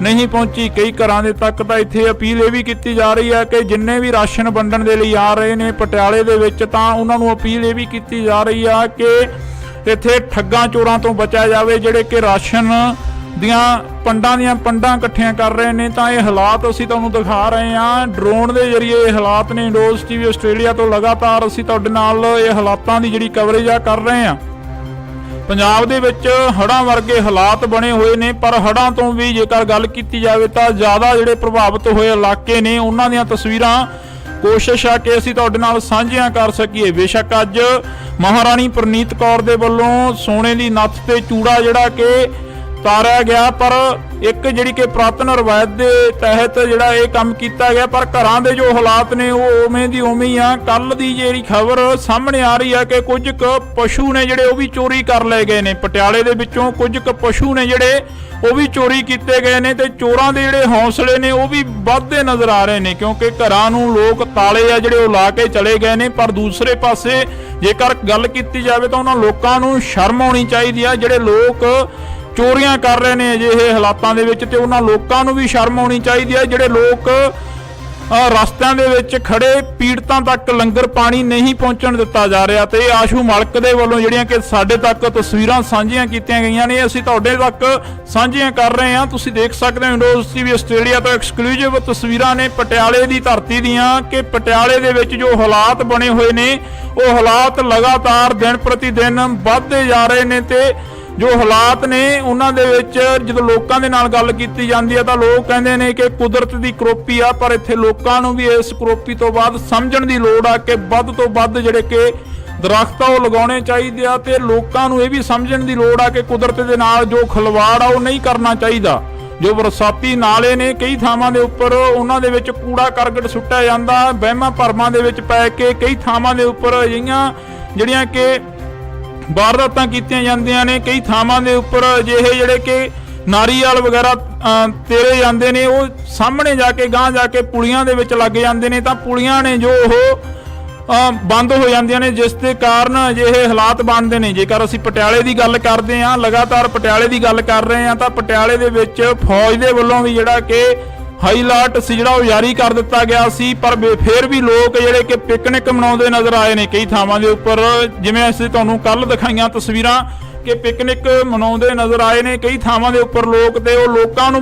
ਨਹੀਂ ਪਹੁੰਚੀ। ਕਈ ਘਰਾਂ ਦੇ ਤੱਕ ਤਾਂ ਇੱਥੇ ਅਪੀਲ ਇਹ ਵੀ ਕੀਤੀ ਜਾ ਰਹੀ ਹੈ ਕਿ ਜਿੰਨੇ ਵੀ ਰਾਸ਼ਨ ਵੰਡਣ ਦੇ ਲਈ ਆ ਰਹੇ ਨੇ ਪਟਿਆਲੇ ਦੇ ਵਿੱਚ, ਤਾਂ ਉਹਨਾਂ ਨੂੰ ਅਪੀਲ ਇਹ ਵੀ ਕੀਤੀ ਜਾ ਰਹੀ ਆ ਕਿ ਇੱਥੇ ਠੱਗਾਂ ਚੋਰਾਂ ਤੋਂ ਬਚਿਆ ਜਾਵੇ ਜਿਹੜੇ ਕਿ ਰਾਸ਼ਨ ਦੀਆਂ ਪੰਡਾਂ ਇਕੱਠੀਆਂ ਕਰ ਰਹੇ ਨੇ। ਤਾਂ ਇਹ ਹਾਲਾਤ ਅਸੀਂ ਤੁਹਾਨੂੰ ਦਿਖਾ ਰਹੇ ਹਾਂ ਡਰੋਨ ਦੇ ਜ਼ਰੀਏ। ਇਹ ਹਾਲਾਤ ਨੇ ਇੰਡੋਜ਼ ਟੀਵੀ ਆਸਟ੍ਰੇਲੀਆ ਤੋਂ ਲਗਾਤਾਰ ਅਸੀਂ ਤੁਹਾਡੇ ਨਾਲ ਇਹ ਹਾਲਾਤਾਂ ਦੀ ਜਿਹੜੀ ਕਵਰੇਜ ਆ ਕਰ ਰਹੇ ਹਾਂ। ਪੰਜਾਬ ਦੇ ਵਿੱਚ ਹੜ੍ਹਾਂ ਵਰਗੇ ਹਾਲਾਤ ਬਣੇ ਹੋਏ ਨੇ, ਪਰ ਹੜ੍ਹਾਂ ਤੋਂ ਵੀ ਜੇਕਰ ਗੱਲ ਕੀਤੀ ਜਾਵੇ ਤਾਂ ਜ਼ਿਆਦਾ ਜਿਹੜੇ ਪ੍ਰਭਾਵਿਤ ਹੋਏ ਇਲਾਕੇ ਨੇ ਉਹਨਾਂ ਦੀਆਂ ਤਸਵੀਰਾਂ ਕੋਸ਼ਿਸ਼ ਆ ਕਿ ਅਸੀਂ ਤੁਹਾਡੇ ਨਾਲ ਸਾਂਝੀਆਂ ਕਰ ਸਕੀਏ। ਬੇਸ਼ੱਕ ਅੱਜ ਮਹਾਰਾਣੀ ਪ੍ਰਨੀਤ ਕੌਰ ਦੇ ਵੱਲੋਂ ਸੋਨੇ ਦੀ ਨੱਥ ਤੇ ਚੂੜਾ ਜਿਹੜਾ ਕਿ ਤਾਰਿਆ ਗਿਆ, ਪਰ ਇੱਕ ਜਿਹੜੀ ਕਿ ਪੁਰਾਤਨ ਰਵਾਇਤ ਦੇ ਤਹਿਤ ਜਿਹੜਾ ਇਹ ਕੰਮ ਕੀਤਾ ਗਿਆ, ਪਰ ਘਰਾਂ ਦੇ ਜੋ ਹਾਲਾਤ ਨੇ ਉਹ ਉਵੇਂ ਦੀ ਉਵੇਂ ਹੀ ਆ। ਕੱਲ ਦੀ ਜਿਹੜੀ ਖਬਰ ਸਾਹਮਣੇ ਆ ਰਹੀ ਆ ਕਿ ਕੁਝ ਕੁ ਪਸ਼ੂ ਨੇ ਜਿਹੜੇ ਉਹ ਵੀ ਚੋਰੀ ਕਰ ਲਏ ਗਏ ਨੇ। ਪਟਿਆਲੇ ਦੇ ਵਿੱਚੋਂ ਕੁਝ ਕੁ ਪਸ਼ੂ ਨੇ ਜਿਹੜੇ ਉਹ ਵੀ ਚੋਰੀ ਕੀਤੇ ਗਏ ਨੇ ਤੇ ਚੋਰਾਂ ਦੇ ਜਿਹੜੇ ਹੌਸਲੇ ਨੇ ਉਹ ਵੀ ਵੱਧਦੇ ਨਜ਼ਰ ਆ ਰਹੇ ਨੇ, ਕਿਉਂਕਿ ਘਰਾਂ ਨੂੰ ਲੋਕ ਤਾਲੇ ਆ ਜਿਹੜੇ ਉਹ ਲਾ ਕੇ ਚਲੇ ਗਏ ਨੇ। ਪਰ ਦੂਸਰੇ ਪਾਸੇ ਜੇਕਰ ਗੱਲ ਕੀਤੀ ਜਾਵੇ ਤਾਂ ਉਹਨਾਂ ਲੋਕਾਂ ਨੂੰ ਸ਼ਰਮ ਆਉਣੀ ਚਾਹੀਦੀ ਆ ਜਿਹੜੇ ਲੋਕ ਚੋਰੀਆਂ ਕਰ ਰਹੇ ਨੇ ਅਜਿਹੇ ਹਾਲਾਤਾਂ ਦੇ ਵਿੱਚ, ਤੇ ਉਹਨਾਂ ਲੋਕਾਂ ਨੂੰ ਵੀ ਸ਼ਰਮ ਆਉਣੀ ਚਾਹੀਦੀ ਹੈ ਜਿਹੜੇ ਲੋਕ ਰਸਤਿਆਂ ਦੇ ਵਿੱਚ ਖੜੇ ਪੀੜਤਾਂ ਤੱਕ ਲੰਗਰ ਪਾਣੀ ਨਹੀਂ ਪਹੁੰਚਣ ਦਿੱਤਾ ਜਾ ਰਿਹਾ। ਤੇ ਆਸ਼ੂ ਮਲਕ ਦੇ ਵੱਲੋਂ ਜਿਹੜੀਆਂ ਕਿ ਸਾਡੇ ਤੱਕ ਤਸਵੀਰਾਂ ਸਾਂਝੀਆਂ ਕੀਤੀਆਂ ਗਈਆਂ ਨੇ, ਅਸੀਂ ਤੁਹਾਡੇ ਤੱਕ ਸਾਂਝੀਆਂ ਕਰ ਰਹੇ ਹਾਂ। ਤੁਸੀਂ ਦੇਖ ਸਕਦੇ ਹੋ ਇੰਡੋਜ਼ ਟੀਵੀ ਆਸਟ੍ਰੇਲੀਆ ਤੋਂ ਐਕਸਕਲੂਸਿਵ ਤਸਵੀਰਾਂ ਨੇ ਪਟਿਆਲੇ ਦੀ ਧਰਤੀ ਦੀਆਂ, ਕਿ ਪਟਿਆਲੇ ਦੇ ਵਿੱਚ ਜੋ ਹਾਲਾਤ ਬਣੇ ਹੋਏ ਨੇ ਉਹ ਹਾਲਾਤ ਲਗਾਤਾਰ ਦਿਨ ਪ੍ਰਤੀ ਦਿਨ ਵੱਧਦੇ ਜਾ ਰਹੇ ਨੇ। ਤੇ ਜੋ ਹਾਲਾਤ ਨੇ ਉਹਨਾਂ ਦੇ ਵਿੱਚ ਜਦੋਂ ਲੋਕਾਂ ਦੇ ਨਾਲ ਗੱਲ ਕੀਤੀ ਜਾਂਦੀ ਹੈ ਤਾਂ ਲੋਕ ਕਹਿੰਦੇ ਨੇ ਕਿ ਕੁਦਰਤ ਦੀ ਕਰੋਪੀ ਆ, ਪਰ ਇੱਥੇ ਲੋਕਾਂ ਨੂੰ ਵੀ ਇਸ ਕਰੋਪੀ ਤੋਂ ਬਾਅਦ ਸਮਝਣ ਦੀ ਲੋੜ ਆ ਕਿ ਵੱਧ ਤੋਂ ਵੱਧ ਜਿਹੜੇ ਕਿ ਦਰਖਤ ਆ ਉਹ ਲਗਾਉਣੇ ਚਾਹੀਦੇ ਆ, ਤੇ ਲੋਕਾਂ ਨੂੰ ਇਹ ਵੀ ਸਮਝਣ ਦੀ ਲੋੜ ਆ ਕਿ ਕੁਦਰਤ ਦੇ ਨਾਲ ਜੋ ਖਿਲਵਾੜ ਆ ਉਹ ਨਹੀਂ ਕਰਨਾ ਚਾਹੀਦਾ। ਜੋ ਬਰਸਾਤੀ ਨਾਲੇ ਨੇ ਕਈ ਥਾਵਾਂ ਦੇ ਉੱਪਰ ਉਹਨਾਂ ਦੇ ਵਿੱਚ ਕੂੜਾ ਕਰਕਟ ਸੁੱਟਿਆ ਜਾਂਦਾ, ਵਹਿਮਾਂ ਭਰਮਾਂ ਦੇ ਵਿੱਚ ਪੈ ਕੇ ਕਈ ਥਾਵਾਂ ਦੇ ਉੱਪਰ ਅਜਿਹੀਆਂ ਜਿਹੜੀਆਂ ਕਿ ਵਾਰਦਾਤਾਂ ਕੀਤੀਆਂ ਜਾਂਦੀਆਂ ਨੇ। ਕਈ ਥਾਵਾਂ ਦੇ ਉੱਪਰ ਅਜਿਹੇ ਜਿਹੜੇ ਕਿ ਨਾਰੀਅਲ ਵਗੈਰਾ ਤੇਰੇ ਜਾਂਦੇ ਨੇ, ਉਹ ਸਾਹਮਣੇ ਜਾ ਕੇ ਗਾਂਹ ਜਾ ਕੇ ਪੁਲੀਆਂ ਦੇ ਵਿੱਚ ਲੱਗ ਜਾਂਦੇ ਨੇ, ਤਾਂ ਪੁਲੀਆਂ ਨੇ ਜੋ ਉਹ ਬੰਦ ਹੋ ਜਾਂਦੀਆਂ ਨੇ, ਜਿਸ ਦੇ ਕਾਰਨ ਅਜਿਹੇ ਹਾਲਾਤ ਬਣਦੇ ਨੇ। ਜੇਕਰ ਅਸੀਂ ਪਟਿਆਲੇ ਦੀ ਗੱਲ ਕਰਦੇ ਹਾਂ, ਲਗਾਤਾਰ ਪਟਿਆਲੇ ਦੀ ਗੱਲ ਕਰ ਰਹੇ ਹਾਂ, ਤਾਂ ਪਟਿਆਲੇ ਦੇ ਵਿੱਚ ਫੌਜ ਦੇ ਵੱਲੋਂ ਵੀ ਜਿਹੜਾ ਕਿ ਹਾਈ ਅਲਰਟ ਸੀ ਜਿਹੜਾ ਉਹ ਜਾਰੀ ਕਰ ਦਿੱਤਾ ਗਿਆ ਸੀ, ਪਰ ਫਿਰ ਵੀ ਲੋਕ ਜਿਹੜੇ ਕਿ ਪਿਕਨਿਕ ਮਨਾਉਂਦੇ ਨਜ਼ਰ ਆਏ ਨੇ ਕਈ ਥਾਵਾਂ ਦੇ ਉੱਪਰ। ਜਿਵੇਂ ਅਸੀਂ ਤੁਹਾਨੂੰ ਕੱਲ ਦਿਖਾਈਆਂ ਤਸਵੀਰਾਂ ਕਿ ਪਿਕਨਿਕ ਮਨਾਉਂਦੇ ਨਜ਼ਰ ਆਏ ਨੇ ਕਈ ਥਾਵਾਂ ਦੇ ਉੱਪਰ ਲੋਕ, ਤੇ ਉਹ ਲੋਕਾਂ ਨੂੰ